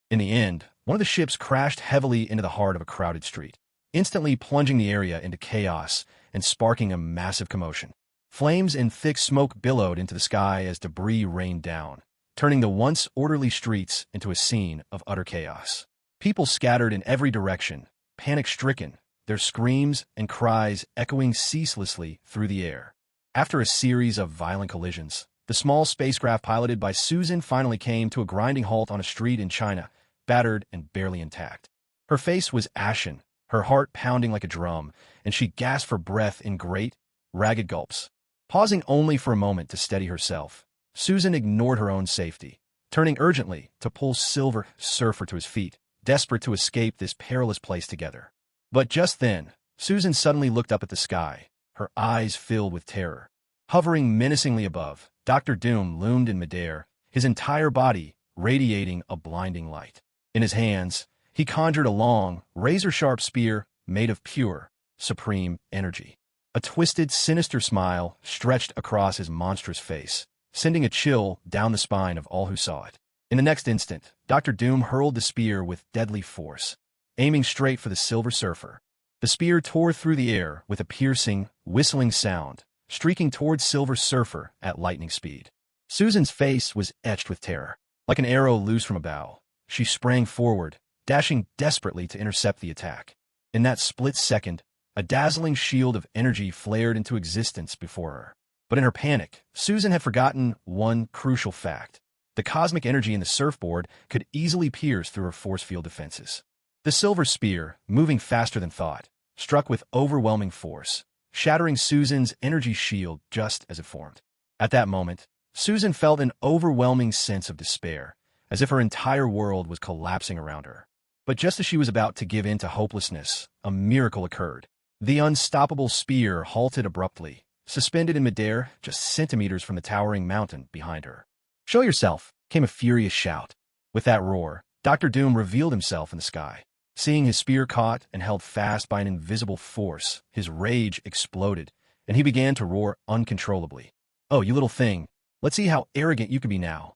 In the end, one of the ships crashed heavily into the heart of a crowded street, instantly plunging the area into chaos and sparking a massive commotion. Flames and thick smoke billowed into the sky as debris rained down, turning the once orderly streets into a scene of utter chaos. People scattered in every direction, panic-stricken, their screams and cries echoing ceaselessly through the air. After a series of violent collisions, the small spacecraft piloted by Susan finally came to a grinding halt on a street in China, battered and barely intact. Her face was ashen, her heart pounding like a drum, and she gasped for breath in great, ragged gulps. Pausing only for a moment to steady herself, Susan ignored her own safety, turning urgently to pull Silver Surfer to his feet, desperate to escape this perilous place together. But just then, Susan suddenly looked up at the sky, her eyes filled with terror. Hovering menacingly above, Dr. Doom loomed in midair, his entire body radiating a blinding light. In his hands, he conjured a long, razor-sharp spear made of pure, supreme energy. A twisted, sinister smile stretched across his monstrous face, sending a chill down the spine of all who saw it. In the next instant, Dr. Doom hurled the spear with deadly force, aiming straight for the Silver Surfer. The spear tore through the air with a piercing, whistling sound, streaking towards Silver Surfer at lightning speed. Susan's face was etched with terror. Like an arrow loose from a bow, she sprang forward, dashing desperately to intercept the attack. In that split second, a dazzling shield of energy flared into existence before her. But in her panic, Susan had forgotten one crucial fact. The cosmic energy in the surfboard could easily pierce through her force field defenses. The silver spear, moving faster than thought, struck with overwhelming force, shattering Susan's energy shield just as it formed. At that moment, Susan felt an overwhelming sense of despair, as if her entire world was collapsing around her. But just as she was about to give in to hopelessness, a miracle occurred. The unstoppable spear halted abruptly, suspended in midair just centimeters from the towering mountain behind her. "Show yourself!" came a furious shout. With that roar, Dr. Doom revealed himself in the sky. Seeing his spear caught and held fast by an invisible force, his rage exploded, and he began to roar uncontrollably. "Oh, you little thing, let's see how arrogant you can be now."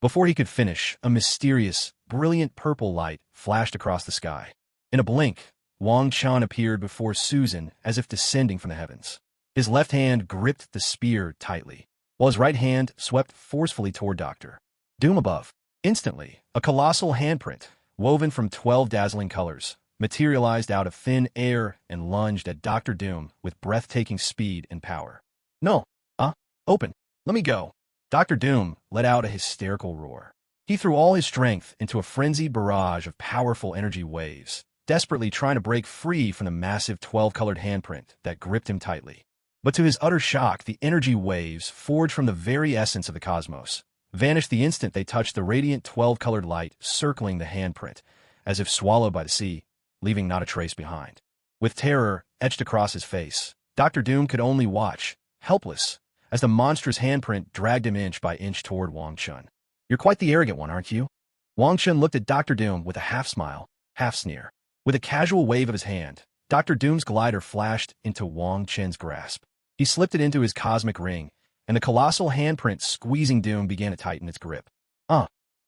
Before he could finish, a mysterious, brilliant purple light flashed across the sky. In a blink, Wong Chun appeared before Susan as if descending from the heavens. His left hand gripped the spear tightly, while his right hand swept forcefully toward Dr. Doom above. Instantly, a colossal handprint, woven from 12 dazzling colors, materialized out of thin air and lunged at Dr. Doom with breathtaking speed and power. "No! Open! Let me go!" Dr. Doom let out a hysterical roar. He threw all his strength into a frenzied barrage of powerful energy waves, desperately trying to break free from the massive 12-colored handprint that gripped him tightly. But to his utter shock, the energy waves, forged from the very essence of the cosmos, vanished the instant they touched the radiant 12-colored light circling the handprint, as if swallowed by the sea, leaving not a trace behind. With terror etched across his face, Dr. Doom could only watch, helpless, as the monstrous handprint dragged him inch by inch toward Wang Chun. "You're quite the arrogant one, aren't you?" Wang Chun looked at Dr. Doom with a half-smile, half-sneer. With a casual wave of his hand, Dr. Doom's glider flashed into Wang Chen's grasp. He slipped it into his cosmic ring, and the colossal handprint squeezing Doom began to tighten its grip.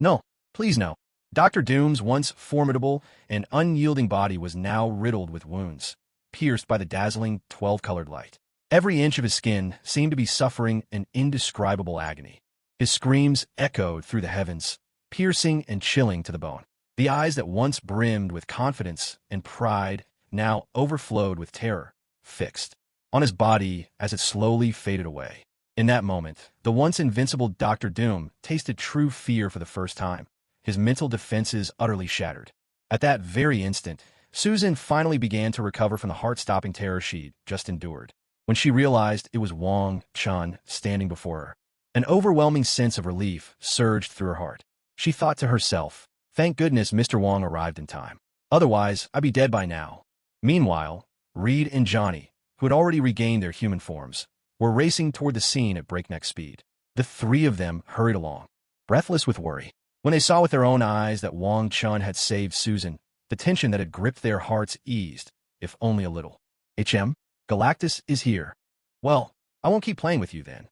No, please no." Dr. Doom's once formidable and unyielding body was now riddled with wounds, pierced by the dazzling 12-colored light. Every inch of his skin seemed to be suffering an indescribable agony. His screams echoed through the heavens, piercing and chilling to the bone. The eyes that once brimmed with confidence and pride now overflowed with terror, fixed on his body as it slowly faded away. In that moment, the once invincible Dr. Doom tasted true fear for the first time, his mental defenses utterly shattered. At that very instant, Susan finally began to recover from the heart-stopping terror she'd just endured. When she realized it was Wang Chun standing before her, an overwhelming sense of relief surged through her heart. She thought to herself, "Thank goodness Mr. Wong arrived in time. Otherwise, I'd be dead by now." Meanwhile, Reed and Johnny, who had already regained their human forms, were racing toward the scene at breakneck speed. The three of them hurried along, breathless with worry. When they saw with their own eyes that Wang Chun had saved Susan, the tension that had gripped their hearts eased, if only a little. Galactus is here. Well, I won't keep playing with you then."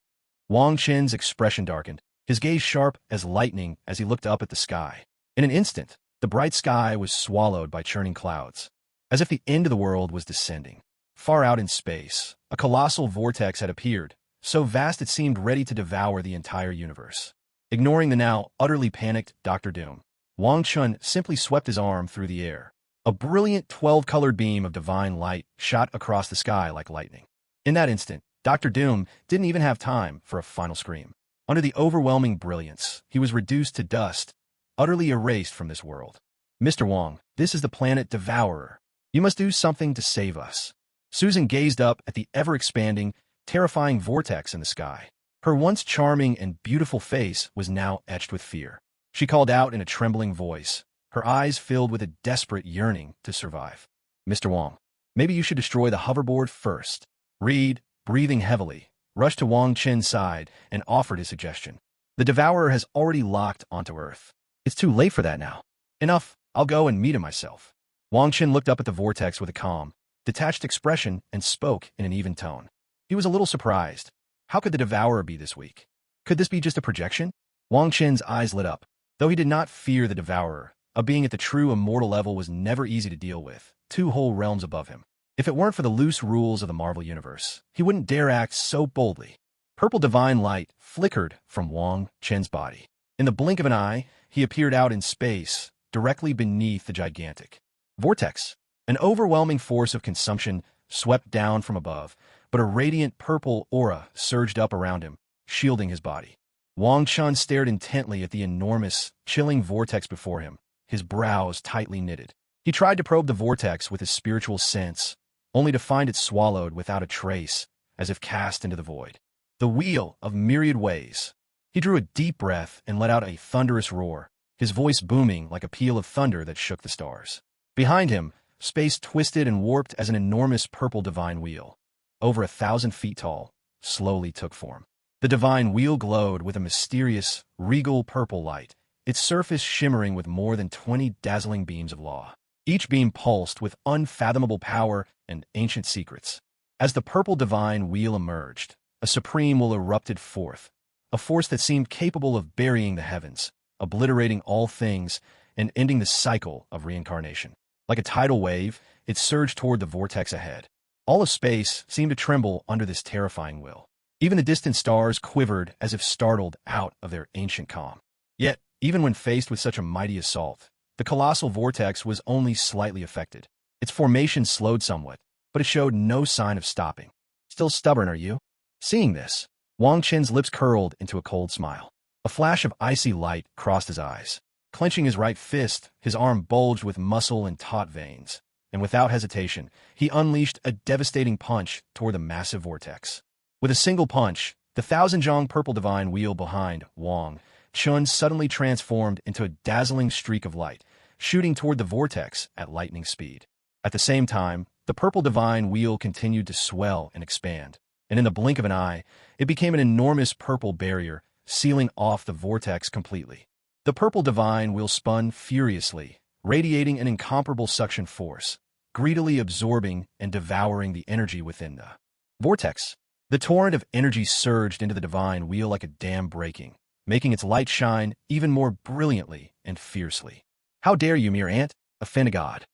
Wang Chen's expression darkened, his gaze sharp as lightning as he looked up at the sky. In an instant, the bright sky was swallowed by churning clouds, as if the end of the world was descending. Far out in space, a colossal vortex had appeared, so vast it seemed ready to devour the entire universe. Ignoring the now utterly panicked Dr. Doom, Wang Chun simply swept his arm through the air. A brilliant 12-colored beam of divine light shot across the sky like lightning. In that instant, Dr. Doom didn't even have time for a final scream. Under the overwhelming brilliance, he was reduced to dust, utterly erased from this world. "Mr. Wong, this is the planet Devourer. You must do something to save us." Susan gazed up at the ever-expanding, terrifying vortex in the sky. Her once charming and beautiful face was now etched with fear. She called out in a trembling voice, her eyes filled with a desperate yearning to survive. "Mr. Wong, maybe you should destroy the hoverboard first." Reed, breathing heavily, rushed to Wang Chen's side and offered his suggestion. "The Devourer has already locked onto Earth. It's too late for that now." "Enough, I'll go and meet him myself." Wang Chen looked up at the vortex with a calm, detached expression and spoke in an even tone. He was a little surprised. How could the Devourer be this weak? Could this be just a projection? Wang Chen's eyes lit up. Though he did not fear the Devourer, a being at the true immortal level was never easy to deal with, 2 whole realms above him. If it weren't for the loose rules of the Marvel Universe, he wouldn't dare act so boldly. Purple divine light flickered from Wang Chen's body. In the blink of an eye, he appeared out in space, directly beneath the gigantic vortex. An overwhelming force of consumption swept down from above, but a radiant purple aura surged up around him, shielding his body. Wang Chun stared intently at the enormous, chilling vortex before him, his brows tightly knitted. He tried to probe the vortex with his spiritual sense, only to find it swallowed without a trace, as if cast into the void. The wheel of myriad ways. He drew a deep breath and let out a thunderous roar, his voice booming like a peal of thunder that shook the stars. Behind him, space twisted and warped as an enormous purple divine wheel, over 1,000 feet tall, slowly took form. The divine wheel glowed with a mysterious, regal purple light, its surface shimmering with more than 20 dazzling beams of law. Each beam pulsed with unfathomable power and ancient secrets. As the purple divine wheel emerged, a supreme will erupted forth, a force that seemed capable of burying the heavens, obliterating all things, and ending the cycle of reincarnation. Like a tidal wave, it surged toward the vortex ahead. All of space seemed to tremble under this terrifying will. Even the distant stars quivered as if startled out of their ancient calm. Yet, even when faced with such a mighty assault, the colossal vortex was only slightly affected. Its formation slowed somewhat, but it showed no sign of stopping. "Still stubborn, are you?" Seeing this, Wang Chen's lips curled into a cold smile. A flash of icy light crossed his eyes. Clenching his right fist, his arm bulged with muscle and taut veins, and without hesitation, he unleashed a devastating punch toward the massive vortex. With a single punch, the thousand-zhong purple divine wheel behind Wong Chun suddenly transformed into a dazzling streak of light, shooting toward the vortex at lightning speed. At the same time, the purple divine wheel continued to swell and expand, and in the blink of an eye, it became an enormous purple barrier, sealing off the vortex completely. The purple divine wheel spun furiously, radiating an incomparable suction force, greedily absorbing and devouring the energy within the vortex. The torrent of energy surged into the divine wheel like a dam breaking, making its light shine even more brilliantly and fiercely. "How dare you, mere ant? Offend a god!"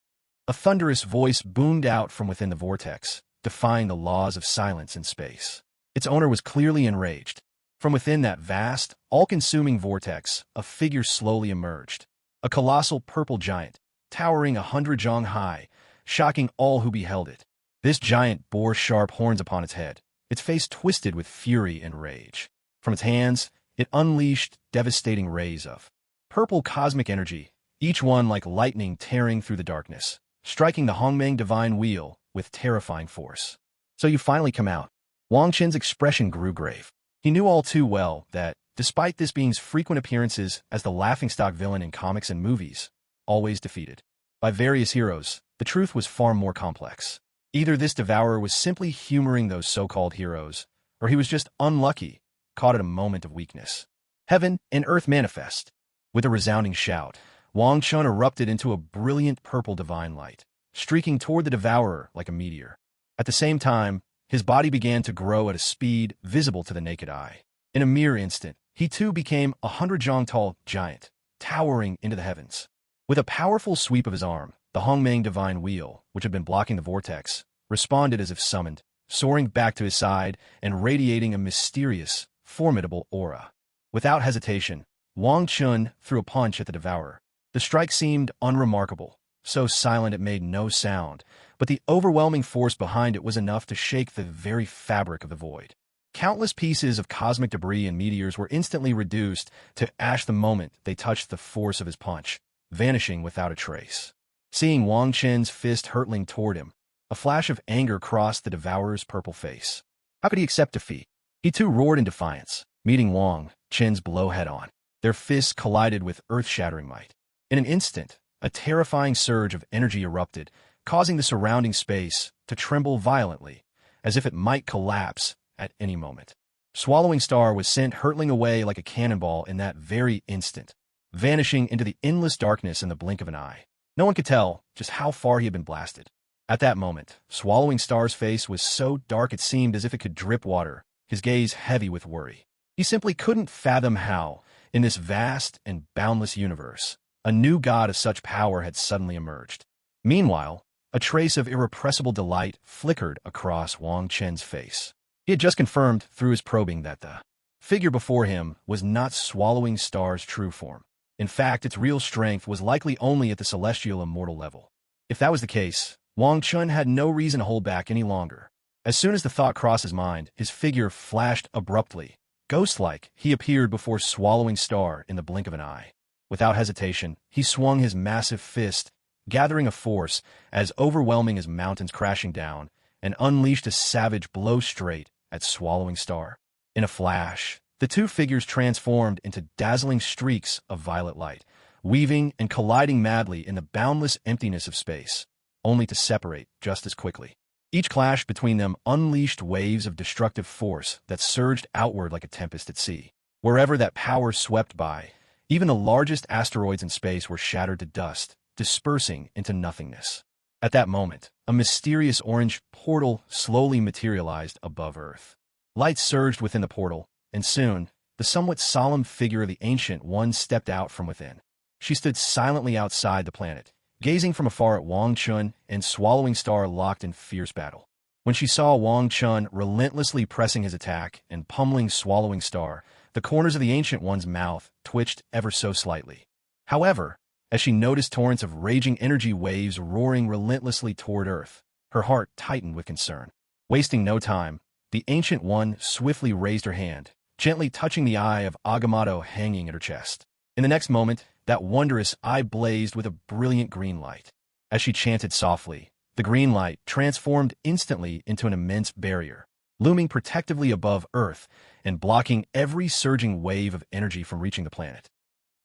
A thunderous voice boomed out from within the vortex, defying the laws of silence and space. Its owner was clearly enraged. From within that vast, all-consuming vortex, a figure slowly emerged. A colossal purple giant, towering 100 zhong high, shocking all who beheld it. This giant bore sharp horns upon its head, its face twisted with fury and rage. From its hands, it unleashed devastating rays of purple cosmic energy, each one like lightning tearing through the darkness, striking the Hong Mang divine wheel with terrifying force. "So you finally come out." Wang Chen's expression grew grave. He knew all too well that, despite this being's frequent appearances as the laughingstock villain in comics and movies, always defeated by various heroes, the truth was far more complex. Either this devourer was simply humoring those so-called heroes, or he was just unlucky, caught at a moment of weakness. Heaven and earth manifest. With a resounding shout, Wong Chun erupted into a brilliant purple divine light, streaking toward the devourer like a meteor. At the same time, his body began to grow at a speed visible to the naked eye. In a mere instant, he too became a 100-zhong-tall giant, towering into the heavens. With a powerful sweep of his arm, the Hong Mang divine wheel, which had been blocking the vortex, responded as if summoned, soaring back to his side and radiating a mysterious, formidable aura. Without hesitation, Wang Chun threw a punch at the devourer. The strike seemed unremarkable, so silent it made no sound, but the overwhelming force behind it was enough to shake the very fabric of the void. Countless pieces of cosmic debris and meteors were instantly reduced to ash the moment they touched the force of his punch, vanishing without a trace. Seeing Wang Chen's fist hurtling toward him, a flash of anger crossed the devourer's purple face. How could he accept defeat? He too roared in defiance, meeting Wang Chen's blow head-on. Their fists collided with earth-shattering might. In an instant, a terrifying surge of energy erupted, causing the surrounding space to tremble violently, as if it might collapse at any moment. Swallowing Star was sent hurtling away like a cannonball in that very instant, vanishing into the endless darkness in the blink of an eye. No one could tell just how far he had been blasted. At that moment, Swallowing Star's face was so dark it seemed as if it could drip water, his gaze heavy with worry. He simply couldn't fathom how, in this vast and boundless universe, a new god of such power had suddenly emerged. Meanwhile, a trace of irrepressible delight flickered across Wang Chen's face. He had just confirmed through his probing that the figure before him was not Swallowing Star's true form. In fact, its real strength was likely only at the celestial immortal level. If that was the case, Wang Chun had no reason to hold back any longer. As soon as the thought crossed his mind, his figure flashed abruptly. Ghost-like, he appeared before Swallowing Star in the blink of an eye. Without hesitation, he swung his massive fist, gathering a force as overwhelming as mountains crashing down, and unleashed a savage blow straight at Swallowing Star. In a flash, the two figures transformed into dazzling streaks of violet light, weaving and colliding madly in the boundless emptiness of space, only to separate just as quickly. Each clash between them unleashed waves of destructive force that surged outward like a tempest at sea. Wherever that power swept by, Even the largest asteroids in space were shattered to dust, dispersing into nothingness. At that moment, a mysterious orange portal slowly materialized above Earth. Light surged within the portal, and soon, the somewhat solemn figure of the Ancient One stepped out from within. She stood silently outside the planet, gazing from afar at Wong Chun and Swallowing Star locked in fierce battle. When she saw Wong Chun relentlessly pressing his attack and pummeling Swallowing Star, the corners of the Ancient One's mouth twitched ever so slightly. However, as she noticed torrents of raging energy waves roaring relentlessly toward Earth, her heart tightened with concern. Wasting no time, the Ancient One swiftly raised her hand, gently touching the eye of Agamotto hanging at her chest. In the next moment, that wondrous eye blazed with a brilliant green light. As she chanted softly, the green light transformed instantly into an immense barrier, looming protectively above Earth and blocking every surging wave of energy from reaching the planet.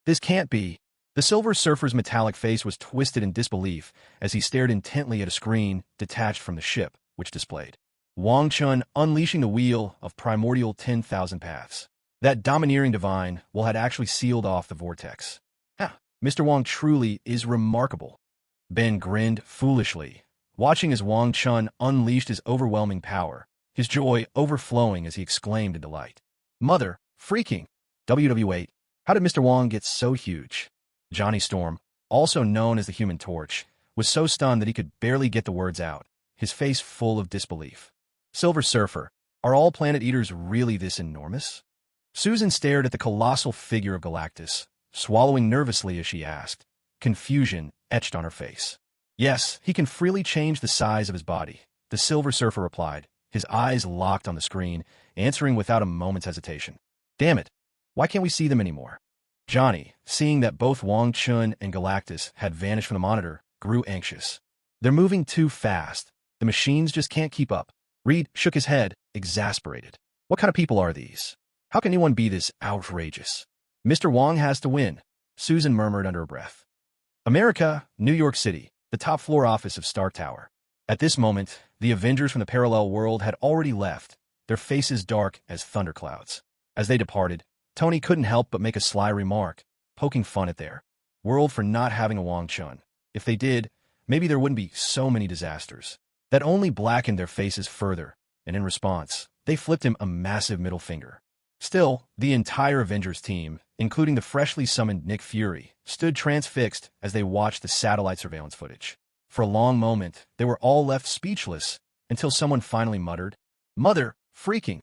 This can't be. The Silver Surfer's metallic face was twisted in disbelief as he stared intently at a screen detached from the ship, which displayed Wong Chun unleashing the wheel of primordial 10,000 paths. That domineering divine will had actually sealed off the vortex. Mr. Wong truly is remarkable. Ben grinned foolishly, watching as Wong Chun unleashed his overwhelming power, his joy overflowing as he exclaimed in delight. Mother, freaking! WW8, how did Mr. Wong get so huge? Johnny Storm, also known as the Human Torch, was so stunned that he could barely get the words out, his face full of disbelief. Silver Surfer, are all planet eaters really this enormous? Susan stared at the colossal figure of Galactus, swallowing nervously as she asked, confusion etched on her face. Yes, he can freely change the size of his body, the Silver Surfer replied, his eyes locked on the screen, answering without a moment's hesitation. Damn it, why can't we see them anymore? Johnny, seeing that both Wong Chun and Galactus had vanished from the monitor, grew anxious. They're moving too fast. The machines just can't keep up. Reed shook his head, exasperated. What kind of people are these? How can anyone be this outrageous? Mr. Wong has to win, Susan murmured under her breath. America, New York City, the top floor office of Stark Tower. At this moment, the Avengers from the parallel world had already left, their faces dark as thunderclouds. As they departed, Tony couldn't help but make a sly remark, poking fun at their world for not having a Wong Chun. If they did, maybe there wouldn't be so many disasters. That only blackened their faces further, and in response, they flipped him a massive middle finger. Still, the entire Avengers team, including the freshly summoned Nick Fury, stood transfixed as they watched the satellite surveillance footage. For a long moment, they were all left speechless, until someone finally muttered, Mother, freaking!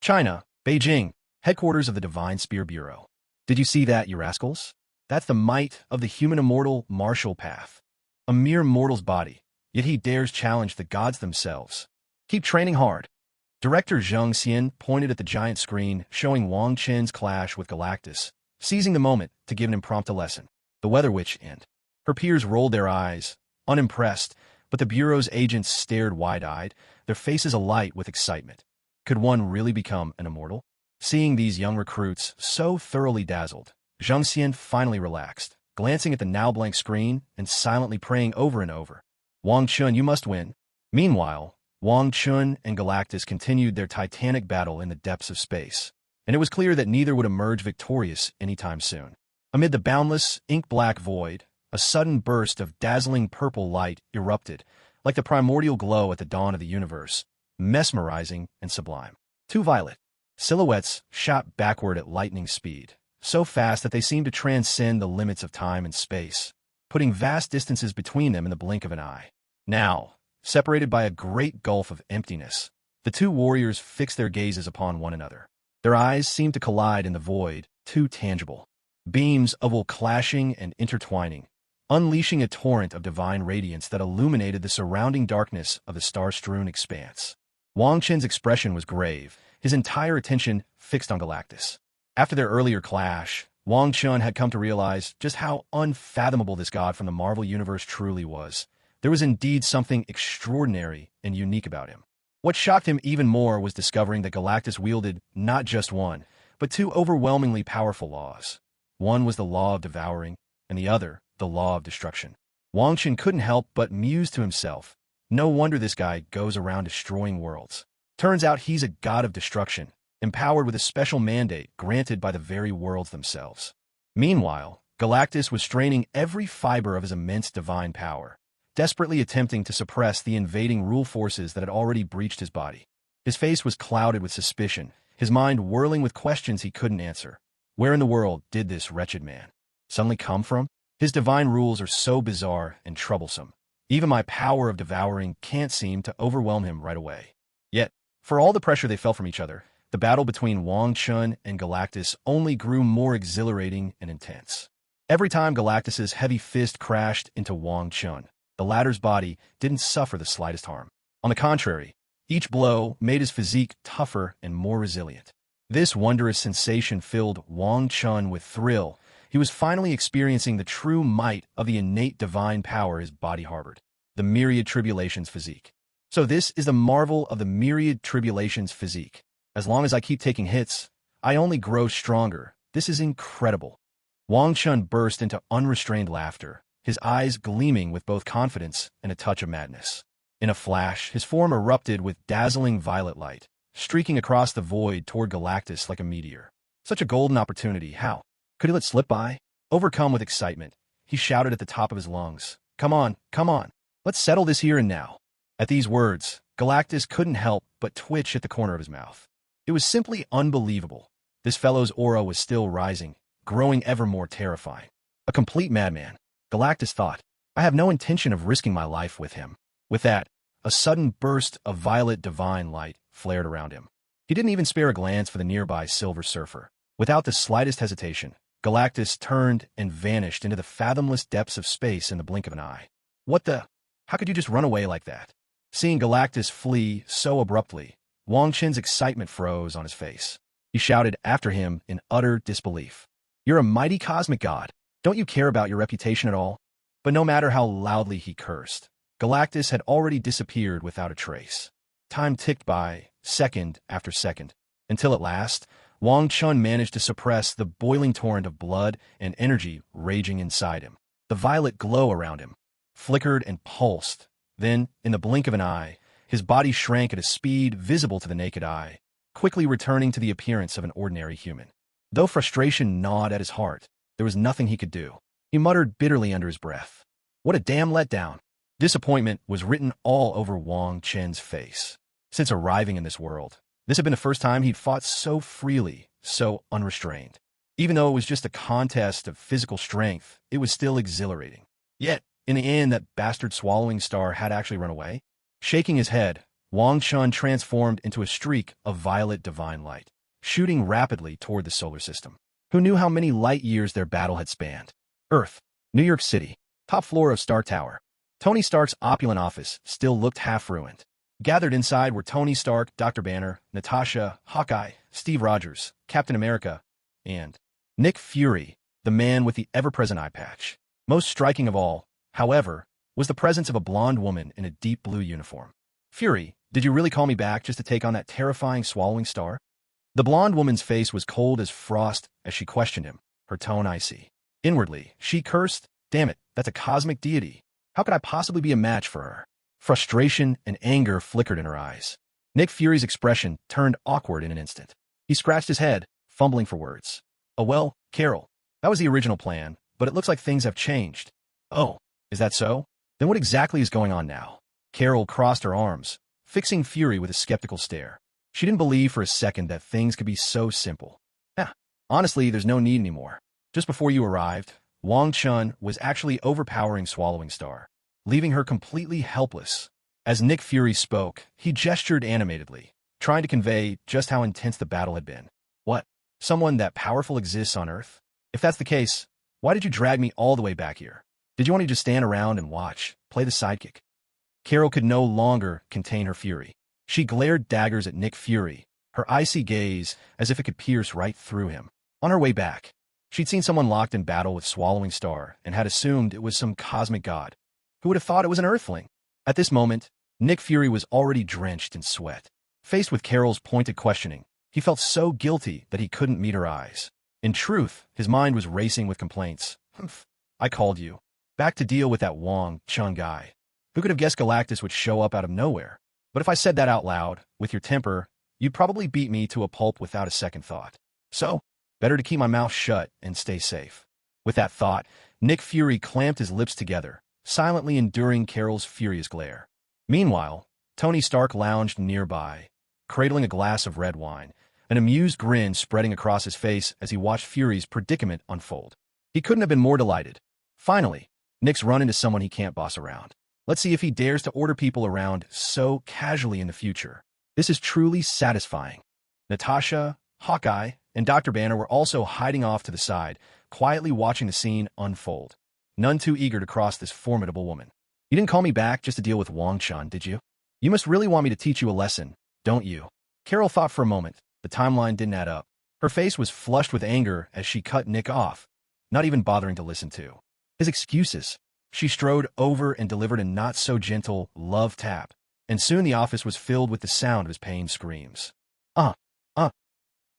China, Beijing, headquarters of the Divine Spear Bureau. Did you see that, you rascals? That's the might of the human immortal Martial Path. A mere mortal's body, yet he dares challenge the gods themselves. Keep training hard. Director Zhang Xian pointed at the giant screen showing Wang Chen's clash with Galactus, seizing the moment to give an impromptu lesson. The Weather Witch and her peers rolled their eyes, unimpressed, but the Bureau's agents stared wide-eyed, their faces alight with excitement. Could one really become an immortal? Seeing these young recruits so thoroughly dazzled, Zhang Xian finally relaxed, glancing at the now-blank screen and silently praying over and over. Wong Chun, you must win. Meanwhile, Wong Chun and Galactus continued their titanic battle in the depths of space, and it was clear that neither would emerge victorious anytime soon. Amid the boundless, ink-black void, a sudden burst of dazzling purple light erupted, like the primordial glow at the dawn of the universe, mesmerizing and sublime. Two violet silhouettes shot backward at lightning speed, so fast that they seemed to transcend the limits of time and space, putting vast distances between them in the blink of an eye. Now, separated by a great gulf of emptiness, the two warriors fixed their gazes upon one another. Their eyes seemed to collide in the void, too tangible. Beams of will clashing and intertwining, unleashing a torrent of divine radiance that illuminated the surrounding darkness of the star-strewn expanse. Wang Chen's expression was grave, his entire attention fixed on Galactus. After their earlier clash, Wang Chun had come to realize just how unfathomable this god from the Marvel Universe truly was. There was indeed something extraordinary and unique about him. What shocked him even more was discovering that Galactus wielded not just one, but two overwhelmingly powerful laws. One was the law of devouring, and the other, the law of destruction. Wang Chen couldn't help but muse to himself, no wonder this guy goes around destroying worlds. Turns out he's a god of destruction, empowered with a special mandate granted by the very worlds themselves. Meanwhile, Galactus was straining every fiber of his immense divine power, desperately attempting to suppress the invading rule forces that had already breached his body. His face was clouded with suspicion, his mind whirling with questions he couldn't answer. Where in the world did this wretched man suddenly come from? His divine rules are so bizarre and troublesome. Even my power of devouring can't seem to overwhelm him right away. Yet, for all the pressure they felt from each other, the battle between Wang Chen and Galactus only grew more exhilarating and intense. Every time Galactus's heavy fist crashed into Wang Chun, the latter's body didn't suffer the slightest harm. On the contrary, each blow made his physique tougher and more resilient. This wondrous sensation filled Wang Chun with thrill. He was finally experiencing the true might of the innate divine power his body harbored, the myriad tribulations physique. So this is the marvel of the myriad tribulations physique. As long as I keep taking hits, I only grow stronger. This is incredible. Wang Chun burst into unrestrained laughter, his eyes gleaming with both confidence and a touch of madness. In a flash, his form erupted with dazzling violet light, streaking across the void toward Galactus like a meteor. Such a golden opportunity, how could he let slip by? Overcome with excitement, he shouted at the top of his lungs, come on, let's settle this here and now." At these words, Galactus couldn't help but twitch at the corner of his mouth. It was simply unbelievable. This fellow's aura was still rising, growing ever more terrifying. A complete madman, Galactus thought. I have no intention of risking my life with him. With that, a sudden burst of violet divine light flared around him. He didn't even spare a glance for the nearby Silver Surfer. Without the slightest hesitation, Galactus turned and vanished into the fathomless depths of space in the blink of an eye. What the? How could you just run away like that? Seeing Galactus flee so abruptly, Wang Chen's excitement froze on his face. He shouted after him in utter disbelief. You're a mighty cosmic god. Don't you care about your reputation at all? But no matter how loudly he cursed, Galactus had already disappeared without a trace. Time ticked by, second after second, until at last, Wang Chun managed to suppress the boiling torrent of blood and energy raging inside him. The violet glow around him flickered and pulsed. Then, in the blink of an eye, his body shrank at a speed visible to the naked eye, quickly returning to the appearance of an ordinary human. Though frustration gnawed at his heart, there was nothing he could do. He muttered bitterly under his breath. What a damn letdown. Disappointment was written all over Wang Chen's face. Since arriving in this world, this had been the first time he'd fought so freely, so unrestrained. Even though it was just a contest of physical strength, it was still exhilarating. Yet, in the end, that bastard swallowing star had actually run away. Shaking his head, Wang Chun transformed into a streak of violet divine light, shooting rapidly toward the solar system. Who knew how many light years their battle had spanned? Earth, New York City, top floor of Stark Tower. Tony Stark's opulent office still looked half-ruined. Gathered inside were Tony Stark, Dr. Banner, Natasha, Hawkeye, Steve Rogers, Captain America, and Nick Fury, the man with the ever-present eye patch. Most striking of all, however, was the presence of a blonde woman in a deep blue uniform. Fury, did you really call me back just to take on that terrifying swallowing star? The blonde woman's face was cold as frost as she questioned him, her tone icy. Inwardly, she cursed, damn it, that's a cosmic deity. How could I possibly be a match for her? Frustration and anger flickered in her eyes. Nick Fury's expression turned awkward in an instant. He scratched his head, fumbling for words. Oh well, Carol, that was the original plan, but it looks like things have changed. Oh, is that so? Then what exactly is going on now? Carol crossed her arms, fixing Fury with a skeptical stare. She didn't believe for a second that things could be so simple. Honestly, there's no need anymore. Just before you arrived, Wang Chun was actually overpowering Swallowing Star, leaving her completely helpless. As Nick Fury spoke, he gestured animatedly, trying to convey just how intense the battle had been. What? Someone that powerful exists on Earth? If that's the case, why did you drag me all the way back here? Did you want to just stand around and watch, play the sidekick? Carol could no longer contain her fury. She glared daggers at Nick Fury, her icy gaze as if it could pierce right through him. On her way back, she'd seen someone locked in battle with Swallowing Star and had assumed it was some cosmic god. Who would have thought it was an Earthling? At this moment, Nick Fury was already drenched in sweat. Faced with Carol's pointed questioning, he felt so guilty that he couldn't meet her eyes. In truth, his mind was racing with complaints. I called you. Back to deal with that Wang Chun guy. Who could have guessed Galactus would show up out of nowhere? But if I said that out loud, with your temper, you'd probably beat me to a pulp without a second thought. So, Better to keep my mouth shut and stay safe. With that thought, Nick Fury clamped his lips together, silently enduring Carol's furious glare. Meanwhile, Tony Stark lounged nearby, cradling a glass of red wine, an amused grin spreading across his face as he watched Fury's predicament unfold. He couldn't have been more delighted. Finally, Nick's run into someone he can't boss around. Let's see if he dares to order people around so casually in the future. This is truly satisfying. Natasha, Hawkeye, and Dr. Banner were also hiding off to the side, quietly watching the scene unfold, none too eager to cross this formidable woman. You didn't call me back just to deal with Wang Chun, did you? You must really want me to teach you a lesson, don't you? Carol thought for a moment. The timeline didn't add up. Her face was flushed with anger as she cut Nick off, not even bothering to listen to his excuses. She strode over and delivered a not-so-gentle love tap, and soon the office was filled with the sound of his pained screams.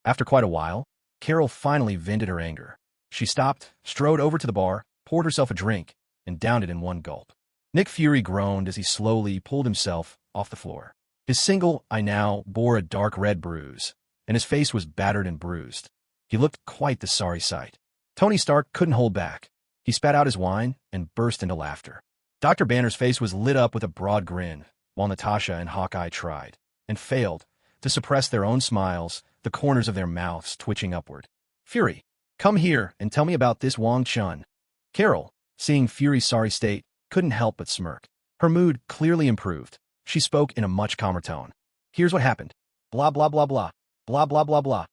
After quite a while, Carol finally vented her anger. She stopped, strode over to the bar, poured herself a drink, and downed it in one gulp. Nick Fury groaned as he slowly pulled himself off the floor. His single eye now bore a dark red bruise, and his face was battered and bruised. He looked quite the sorry sight. Tony Stark couldn't hold back. He spat out his wine and burst into laughter. Dr. Banner's face was lit up with a broad grin, while Natasha and Hawkeye tried, and failed, to suppress their own smiles, the corners of their mouths twitching upward. Fury, come here and tell me about this Wong Chun. Carol, seeing Fury's sorry state, couldn't help but smirk. Her mood clearly improved. She spoke in a much calmer tone. Here's what happened. Blah, blah, blah, blah. Blah, blah, blah, blah.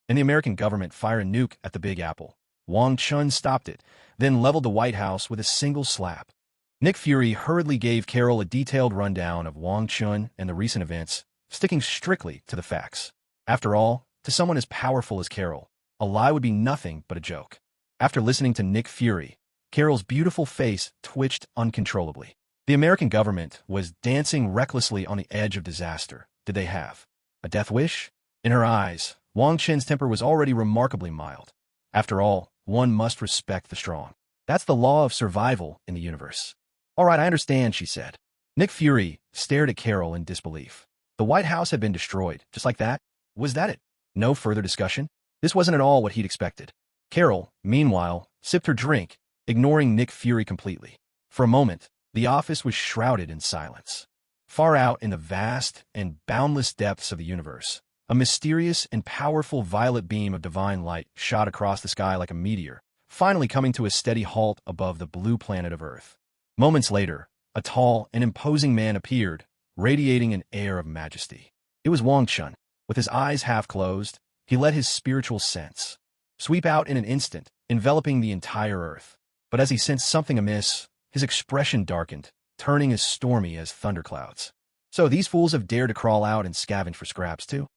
And the American government fired a nuke at the Big Apple. Wong Chun stopped it, then leveled the White House with a single slap. Nick Fury hurriedly gave Carol a detailed rundown of Wong Chun and the recent events, sticking strictly to the facts. After all, to someone as powerful as Carol, a lie would be nothing but a joke. After listening to Nick Fury, Carol's beautiful face twitched uncontrollably. The American government was dancing recklessly on the edge of disaster. Did they have a death wish? In her eyes, Wong Chen's temper was already remarkably mild. After all, one must respect the strong. That's the law of survival in the universe. All right, I understand, she said. Nick Fury stared at Carol in disbelief. The White House had been destroyed, just like that? Was that it? No further discussion? This wasn't at all what he'd expected. Carol, meanwhile, sipped her drink, ignoring Nick Fury completely. For a moment, the office was shrouded in silence. Far out in the vast and boundless depths of the universe, a mysterious and powerful violet beam of divine light shot across the sky like a meteor, finally coming to a steady halt above the blue planet of Earth. Moments later, a tall and imposing man appeared, radiating an air of majesty. It was Wong Chun. With his eyes half closed, he let his spiritual sense sweep out in an instant, enveloping the entire Earth. But as he sensed something amiss, his expression darkened, turning as stormy as thunderclouds. So these fools have dared to crawl out and scavenge for scraps too?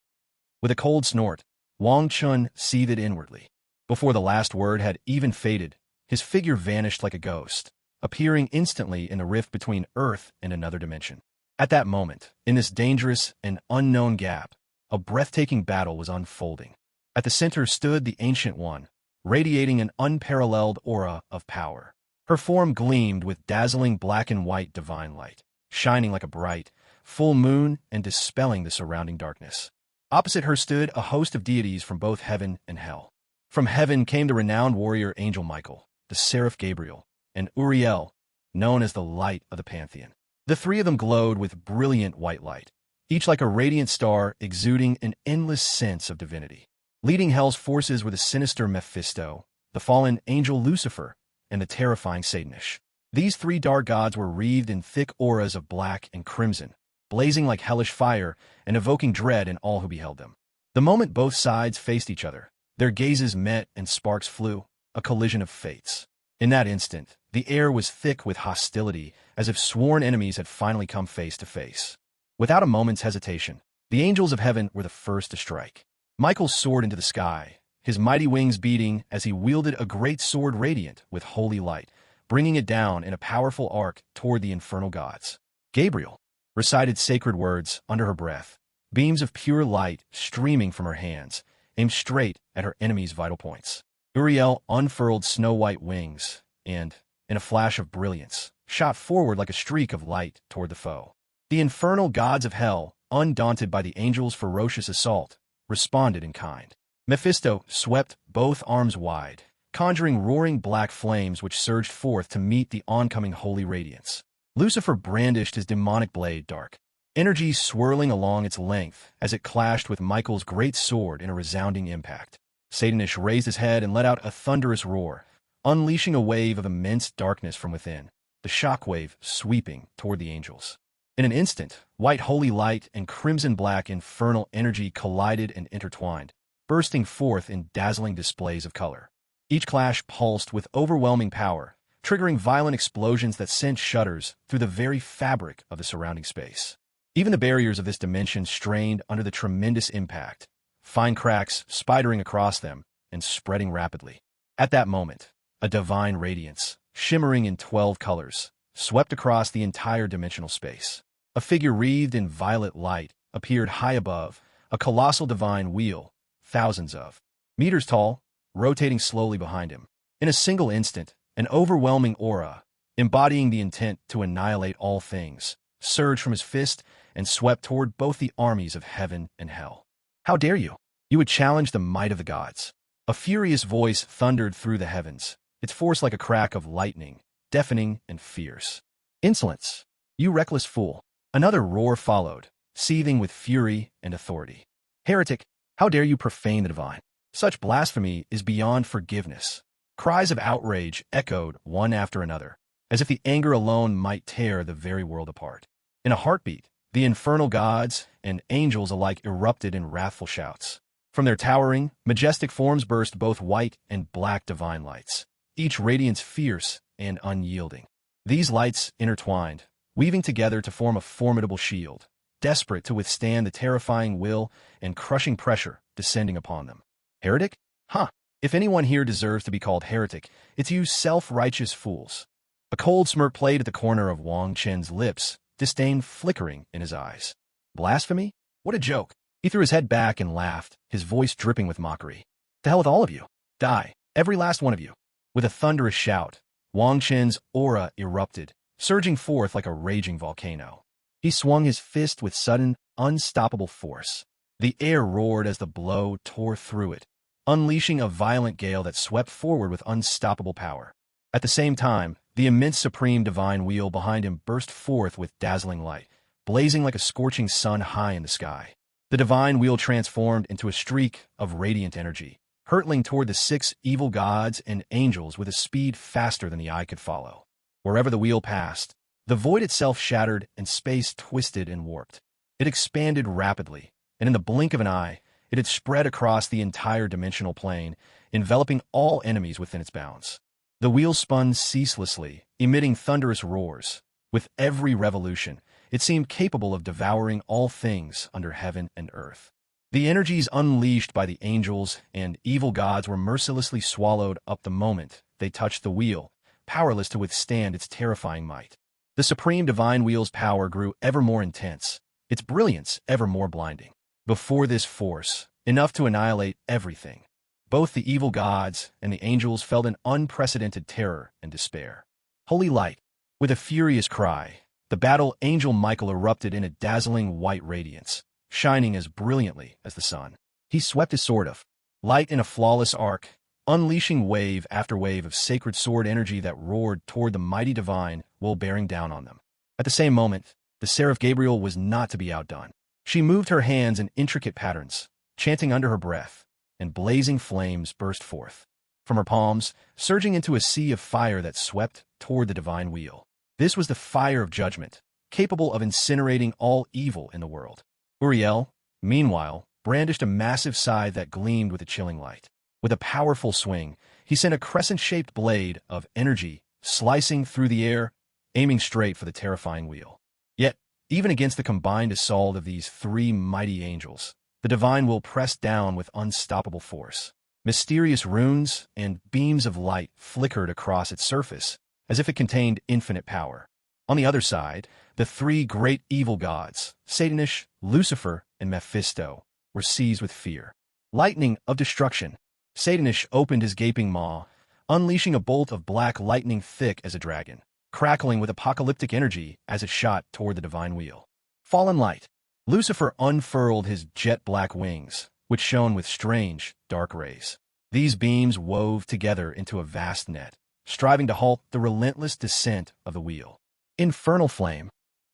With a cold snort, Wong Chun seethed inwardly. Before the last word had even faded, his figure vanished like a ghost, appearing instantly in the rift between Earth and another dimension. At that moment, in this dangerous and unknown gap, a breathtaking battle was unfolding. At the center stood the Ancient One, radiating an unparalleled aura of power. Her form gleamed with dazzling black and white divine light, shining like a bright, full moon and dispelling the surrounding darkness. Opposite her stood a host of deities from both heaven and hell. From heaven came the renowned warrior Angel Michael, the seraph Gabriel, and Uriel, known as the Light of the Pantheon. The three of them glowed with brilliant white light, each like a radiant star exuding an endless sense of divinity. Leading hell's forces were the sinister Mephisto, the fallen angel Lucifer, and the terrifying Satanish. These three dark gods were wreathed in thick auras of black and crimson, blazing like hellish fire and evoking dread in all who beheld them. The moment both sides faced each other, their gazes met and sparks flew, a collision of fates. In that instant, the air was thick with hostility, as if sworn enemies had finally come face to face. Without a moment's hesitation, the angels of heaven were the first to strike. Michael soared into the sky, his mighty wings beating as he wielded a great sword radiant with holy light, bringing it down in a powerful arc toward the infernal gods. Gabriel recited sacred words under her breath, beams of pure light streaming from her hands, aimed straight at her enemy's vital points. Uriel unfurled snow-white wings and, in a flash of brilliance, shot forward like a streak of light toward the foe. The infernal gods of hell, undaunted by the angels' ferocious assault, responded in kind. Mephisto swept both arms wide, conjuring roaring black flames which surged forth to meet the oncoming holy radiance. Lucifer brandished his demonic blade, dark energy swirling along its length as it clashed with Michael's great sword in a resounding impact. Satanish raised his head and let out a thunderous roar, unleashing a wave of immense darkness from within, the shockwave sweeping toward the angels. In an instant, white holy light and crimson-black infernal energy collided and intertwined, bursting forth in dazzling displays of color. Each clash pulsed with overwhelming power, triggering violent explosions that sent shudders through the very fabric of the surrounding space. Even the barriers of this dimension strained under the tremendous impact, fine cracks spidering across them and spreading rapidly. At that moment, a divine radiance, shimmering in 12 colors, swept across the entire dimensional space. A figure wreathed in violet light appeared high above, a colossal divine wheel, thousands of meters tall, rotating slowly behind him. In a single instant, an overwhelming aura, embodying the intent to annihilate all things, surged from his fist and swept toward both the armies of heaven and hell. "How dare you? You would challenge the might of the gods." A furious voice thundered through the heavens, its force like a crack of lightning, deafening and fierce. "Insolence! You reckless fool!" Another roar followed, seething with fury and authority. "Heretic! How dare you profane the divine? Such blasphemy is beyond forgiveness." Cries of outrage echoed one after another, as if the anger alone might tear the very world apart. In a heartbeat, the infernal gods and angels alike erupted in wrathful shouts. From their towering, majestic forms burst both white and black divine lights, each radiance fierce and unyielding. These lights intertwined, weaving together to form a formidable shield, desperate to withstand the terrifying will and crushing pressure descending upon them. "Heretic? Huh. If anyone here deserves to be called heretic, it's you self-righteous fools." A cold smirk played at the corner of Wang Chen's lips, disdain flickering in his eyes. "Blasphemy? What a joke." He threw his head back and laughed, his voice dripping with mockery. "To hell with all of you. Die, every last one of you." With a thunderous shout, Wang Chen's aura erupted, surging forth like a raging volcano. He swung his fist with sudden, unstoppable force. The air roared as the blow tore through it, unleashing a violent gale that swept forward with unstoppable power. At the same time, the immense supreme divine wheel behind him burst forth with dazzling light, blazing like a scorching sun high in the sky. The divine wheel transformed into a streak of radiant energy, hurtling toward the 6 evil gods and angels with a speed faster than the eye could follow. Wherever the wheel passed, the void itself shattered and space twisted and warped. It expanded rapidly, and in the blink of an eye, it had spread across the entire dimensional plane, enveloping all enemies within its bounds. The wheel spun ceaselessly, emitting thunderous roars. With every revolution, it seemed capable of devouring all things under heaven and earth. The energies unleashed by the angels and evil gods were mercilessly swallowed up the moment they touched the wheel, powerless to withstand its terrifying might. The supreme divine wheel's power grew ever more intense, its brilliance ever more blinding. Before this force, enough to annihilate everything, both the evil gods and the angels felt an unprecedented terror and despair. Holy light! With a furious cry, the battle angel Michael erupted in a dazzling white radiance, shining as brilliantly as the sun. He swept his sword of light in a flawless arc, unleashing wave after wave of sacred sword energy that roared toward the mighty divine while bearing down on them. At the same moment, the seraph Gabriel was not to be outdone. She moved her hands in intricate patterns, chanting under her breath, and blazing flames burst forth from her palms, surging into a sea of fire that swept toward the divine wheel. This was the fire of judgment, capable of incinerating all evil in the world. Uriel, meanwhile, brandished a massive scythe that gleamed with a chilling light. With a powerful swing, he sent a crescent-shaped blade of energy slicing through the air, aiming straight for the terrifying wheel. Yet, even against the combined assault of these 3 mighty angels, the divine will pressed down with unstoppable force. Mysterious runes and beams of light flickered across its surface, as if it contained infinite power. On the other side, the 3 great evil gods, Satanish, Lucifer, and Mephisto, were seized with fear. Lightning of destruction. Satanish opened his gaping maw, unleashing a bolt of black lightning thick as a dragon, crackling with apocalyptic energy as it shot toward the divine wheel. Fallen light. Lucifer unfurled his jet-black wings, which shone with strange, dark rays. These beams wove together into a vast net, striving to halt the relentless descent of the wheel. Infernal flame!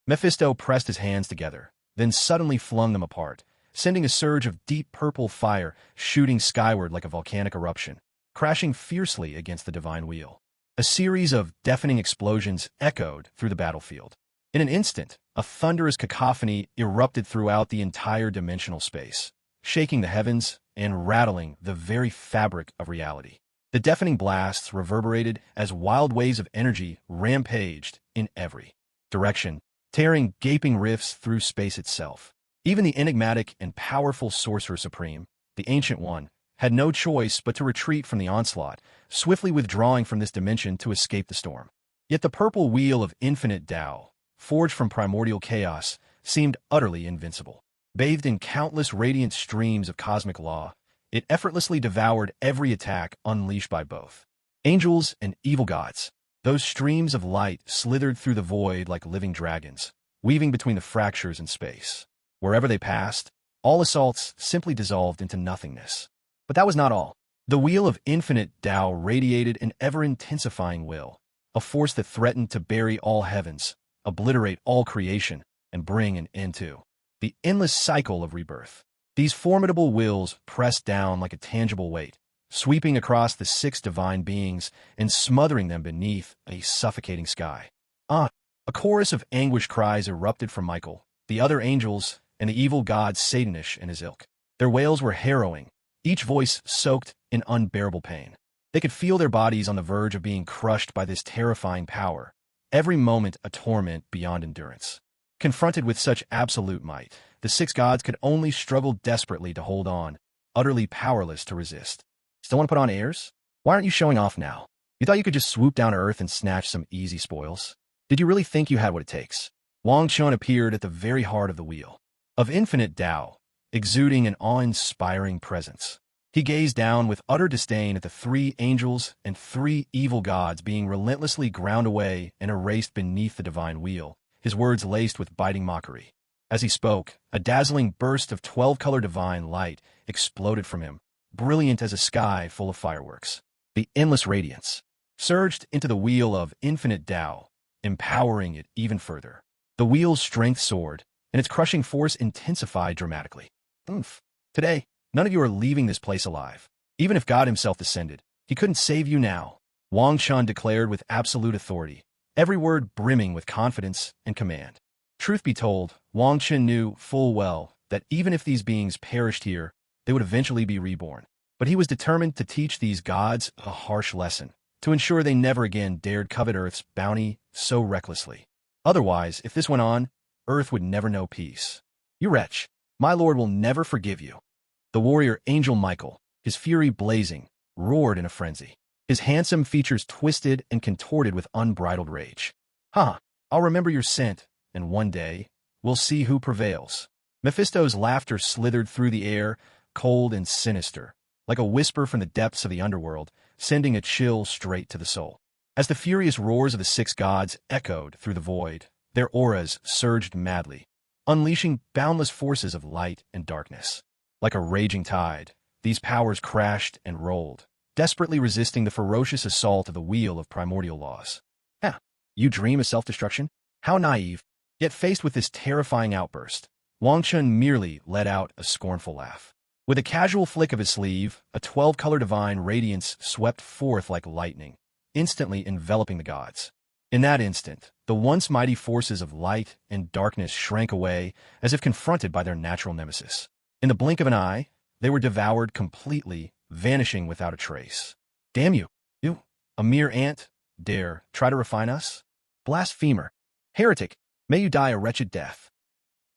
Mephisto pressed his hands together, then suddenly flung them apart, sending a surge of deep purple fire shooting skyward like a volcanic eruption, crashing fiercely against the divine wheel. A series of deafening explosions echoed through the battlefield. In an instant, a thunderous cacophony erupted throughout the entire dimensional space, shaking the heavens and rattling the very fabric of reality. The deafening blasts reverberated as wild waves of energy rampaged in every direction, tearing gaping rifts through space itself. Even the enigmatic and powerful Sorcerer Supreme, the Ancient One, had no choice but to retreat from the onslaught, swiftly withdrawing from this dimension to escape the storm. Yet the purple wheel of infinite Tao, forged from primordial chaos, seemed utterly invincible. Bathed in countless radiant streams of cosmic law, it effortlessly devoured every attack unleashed by both angels and evil gods. Those streams of light slithered through the void like living dragons, weaving between the fractures in space. Wherever they passed, all assaults simply dissolved into nothingness. But that was not all. The wheel of infinite Tao radiated an ever-intensifying will, a force that threatened to bury all heavens, obliterate all creation, and bring an end to the endless cycle of rebirth. These formidable wills pressed down like a tangible weight, sweeping across the six divine beings and smothering them beneath a suffocating sky. A chorus of anguished cries erupted from Michael, the other angels, and the evil god Satanish and his ilk. Their wails were harrowing, each voice soaked in unbearable pain. They could feel their bodies on the verge of being crushed by this terrifying power, every moment a torment beyond endurance. Confronted with such absolute might, the six gods could only struggle desperately to hold on, utterly powerless to resist. Still want to put on airs? Why aren't you showing off now? You thought you could just swoop down to Earth and snatch some easy spoils? Did you really think you had what it takes? Wang Chun appeared at the very heart of the wheel of infinite Tao, exuding an awe-inspiring presence. He gazed down with utter disdain at the three angels and three evil gods being relentlessly ground away and erased beneath the divine wheel, his words laced with biting mockery. As he spoke, a dazzling burst of 12-color divine light exploded from him, brilliant as a sky full of fireworks. The endless radiance surged into the wheel of infinite Tao, empowering it even further. The wheel's strength soared, and its crushing force intensified dramatically. Today, none of you are leaving this place alive. Even if God himself descended, he couldn't save you now, Wang Chun declared with absolute authority, every word brimming with confidence and command. Truth be told, Wang Chen knew full well that even if these beings perished here, they would eventually be reborn. But he was determined to teach these gods a harsh lesson, to ensure they never again dared covet Earth's bounty so recklessly. Otherwise, if this went on, Earth would never know peace. You wretch, my lord will never forgive you. The warrior Angel Michael, his fury blazing, roared in a frenzy. His handsome features twisted and contorted with unbridled rage. I'll remember your scent, and one day, we'll see who prevails. Mephisto's laughter slithered through the air, cold and sinister, like a whisper from the depths of the underworld, sending a chill straight to the soul. As the furious roars of the six gods echoed through the void, their auras surged madly, unleashing boundless forces of light and darkness. Like a raging tide, these powers crashed and rolled, desperately resisting the ferocious assault of the wheel of primordial laws. You dream of self-destruction? How naive! Yet faced with this terrifying outburst, Wang Chun merely let out a scornful laugh. With a casual flick of his sleeve, a 12-color divine radiance swept forth like lightning, instantly enveloping the gods. In that instant, the once mighty forces of light and darkness shrank away as if confronted by their natural nemesis. In the blink of an eye, they were devoured completely, vanishing without a trace. Damn you! You, a mere ant, dare try to refine us? Blasphemer! Heretic! May you die a wretched death.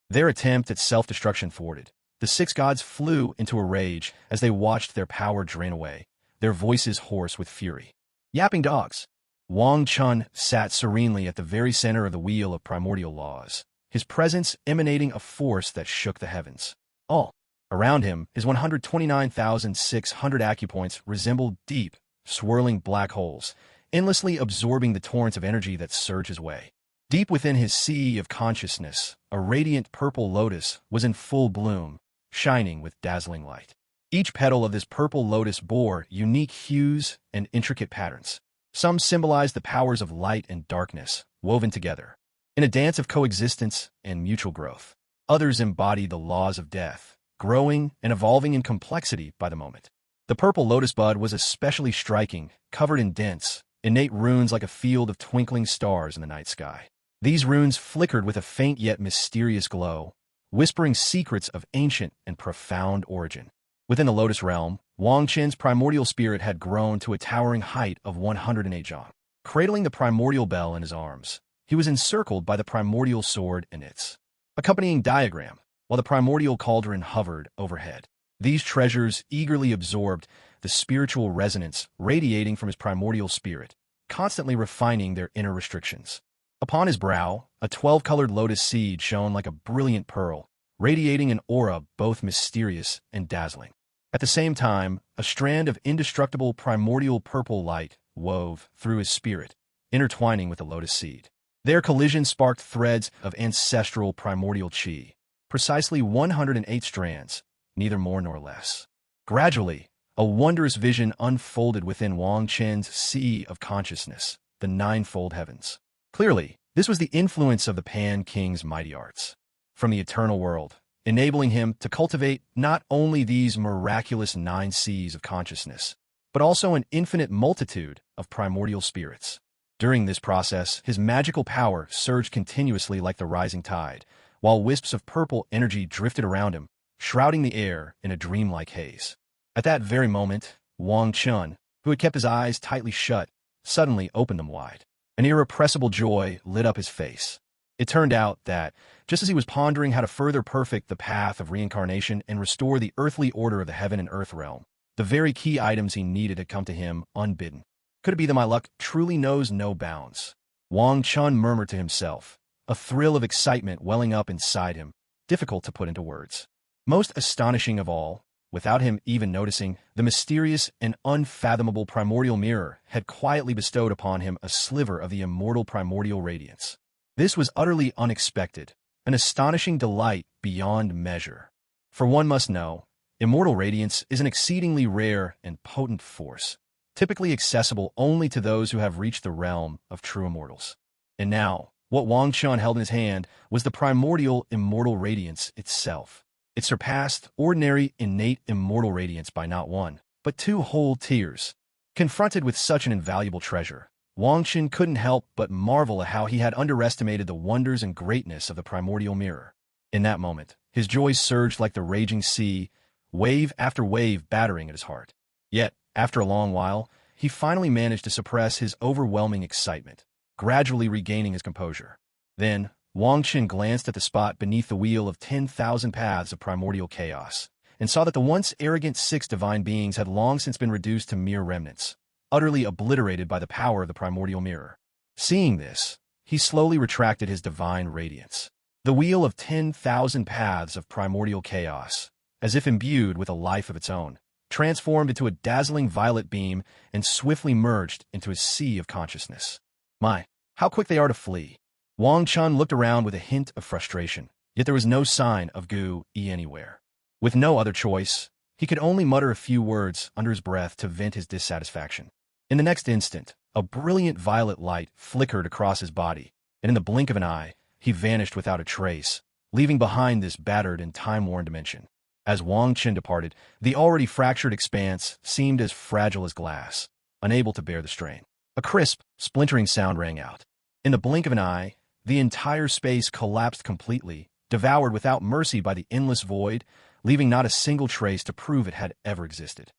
Their attempt at self-destruction thwarted. The six gods flew into a rage as they watched their power drain away, their voices hoarse with fury. Yapping dogs! Wang Chun sat serenely at the very center of the wheel of primordial laws, his presence emanating a force that shook the heavens. All around him, his 129,600 acupoints resembled deep, swirling black holes, endlessly absorbing the torrents of energy that surged his way. Deep within his sea of consciousness, a radiant purple lotus was in full bloom, shining with dazzling light. Each petal of this purple lotus bore unique hues and intricate patterns. Some symbolized the powers of light and darkness, woven together, in a dance of coexistence and mutual growth. Others embodied the laws of death, growing and evolving in complexity by the moment. The purple lotus bud was especially striking, covered in dense, innate runes like a field of twinkling stars in the night sky. These runes flickered with a faint yet mysterious glow, whispering secrets of ancient and profound origin. Within the lotus realm, Wang Chen's primordial spirit had grown to a towering height of 108 jong. Cradling the primordial bell in his arms, he was encircled by the primordial sword and its accompanying diagram, while the primordial cauldron hovered overhead. These treasures eagerly absorbed the spiritual resonance radiating from his primordial spirit, constantly refining their inner restrictions. Upon his brow, a 12-colored lotus seed shone like a brilliant pearl, radiating an aura both mysterious and dazzling. At the same time, a strand of indestructible primordial purple light wove through his spirit, intertwining with the lotus seed. Their collision sparked threads of ancestral primordial chi, precisely 108 strands, neither more nor less. Gradually, a wondrous vision unfolded within Wang Chen's sea of consciousness, the ninefold heavens. Clearly, this was the influence of the Pan King's mighty arts from the eternal world, enabling him to cultivate not only these miraculous 9 seas of consciousness, but also an infinite multitude of primordial spirits. During this process, his magical power surged continuously like the rising tide, while wisps of purple energy drifted around him, shrouding the air in a dreamlike haze. At that very moment, Wong Chun, who had kept his eyes tightly shut, suddenly opened them wide. An irrepressible joy lit up his face. It turned out that, just as he was pondering how to further perfect the path of reincarnation and restore the earthly order of the heaven and earth realm, the very key items he needed had come to him unbidden. Could it be that my luck truly knows no bounds? Wong Chun murmured to himself, a thrill of excitement welling up inside him, difficult to put into words. Most astonishing of all, without him even noticing, the mysterious and unfathomable primordial mirror had quietly bestowed upon him a sliver of the immortal primordial radiance. This was utterly unexpected, an astonishing delight beyond measure. For one must know, immortal radiance is an exceedingly rare and potent force, typically accessible only to those who have reached the realm of true immortals. And now, what Wang Chun held in his hand was the primordial immortal radiance itself. It surpassed ordinary innate immortal radiance by not one, but 2 whole tiers. Confronted with such an invaluable treasure, Wang Chun couldn't help but marvel at how he had underestimated the wonders and greatness of the primordial mirror. In that moment, his joy surged like the raging sea, wave after wave battering at his heart. Yet, after a long while, he finally managed to suppress his overwhelming excitement, gradually regaining his composure. Then, Wang Chen glanced at the spot beneath the wheel of 10,000 paths of primordial chaos, and saw that the once arrogant 6 divine beings had long since been reduced to mere remnants, utterly obliterated by the power of the primordial mirror. Seeing this, he slowly retracted his divine radiance. The wheel of 10,000 paths of primordial chaos, as if imbued with a life of its own, transformed into a dazzling violet beam and swiftly merged into a sea of consciousness. My, how quick they are to flee! Wang Chun looked around with a hint of frustration, yet there was no sign of Gu Yi anywhere. With no other choice, he could only mutter a few words under his breath to vent his dissatisfaction. In the next instant, a brilliant violet light flickered across his body, and in the blink of an eye, he vanished without a trace, leaving behind this battered and time-worn dimension. As Wang Chen departed, the already fractured expanse seemed as fragile as glass, unable to bear the strain. A crisp, splintering sound rang out. In the blink of an eye, the entire space collapsed completely, devoured without mercy by the endless void, leaving not a single trace to prove it had ever existed.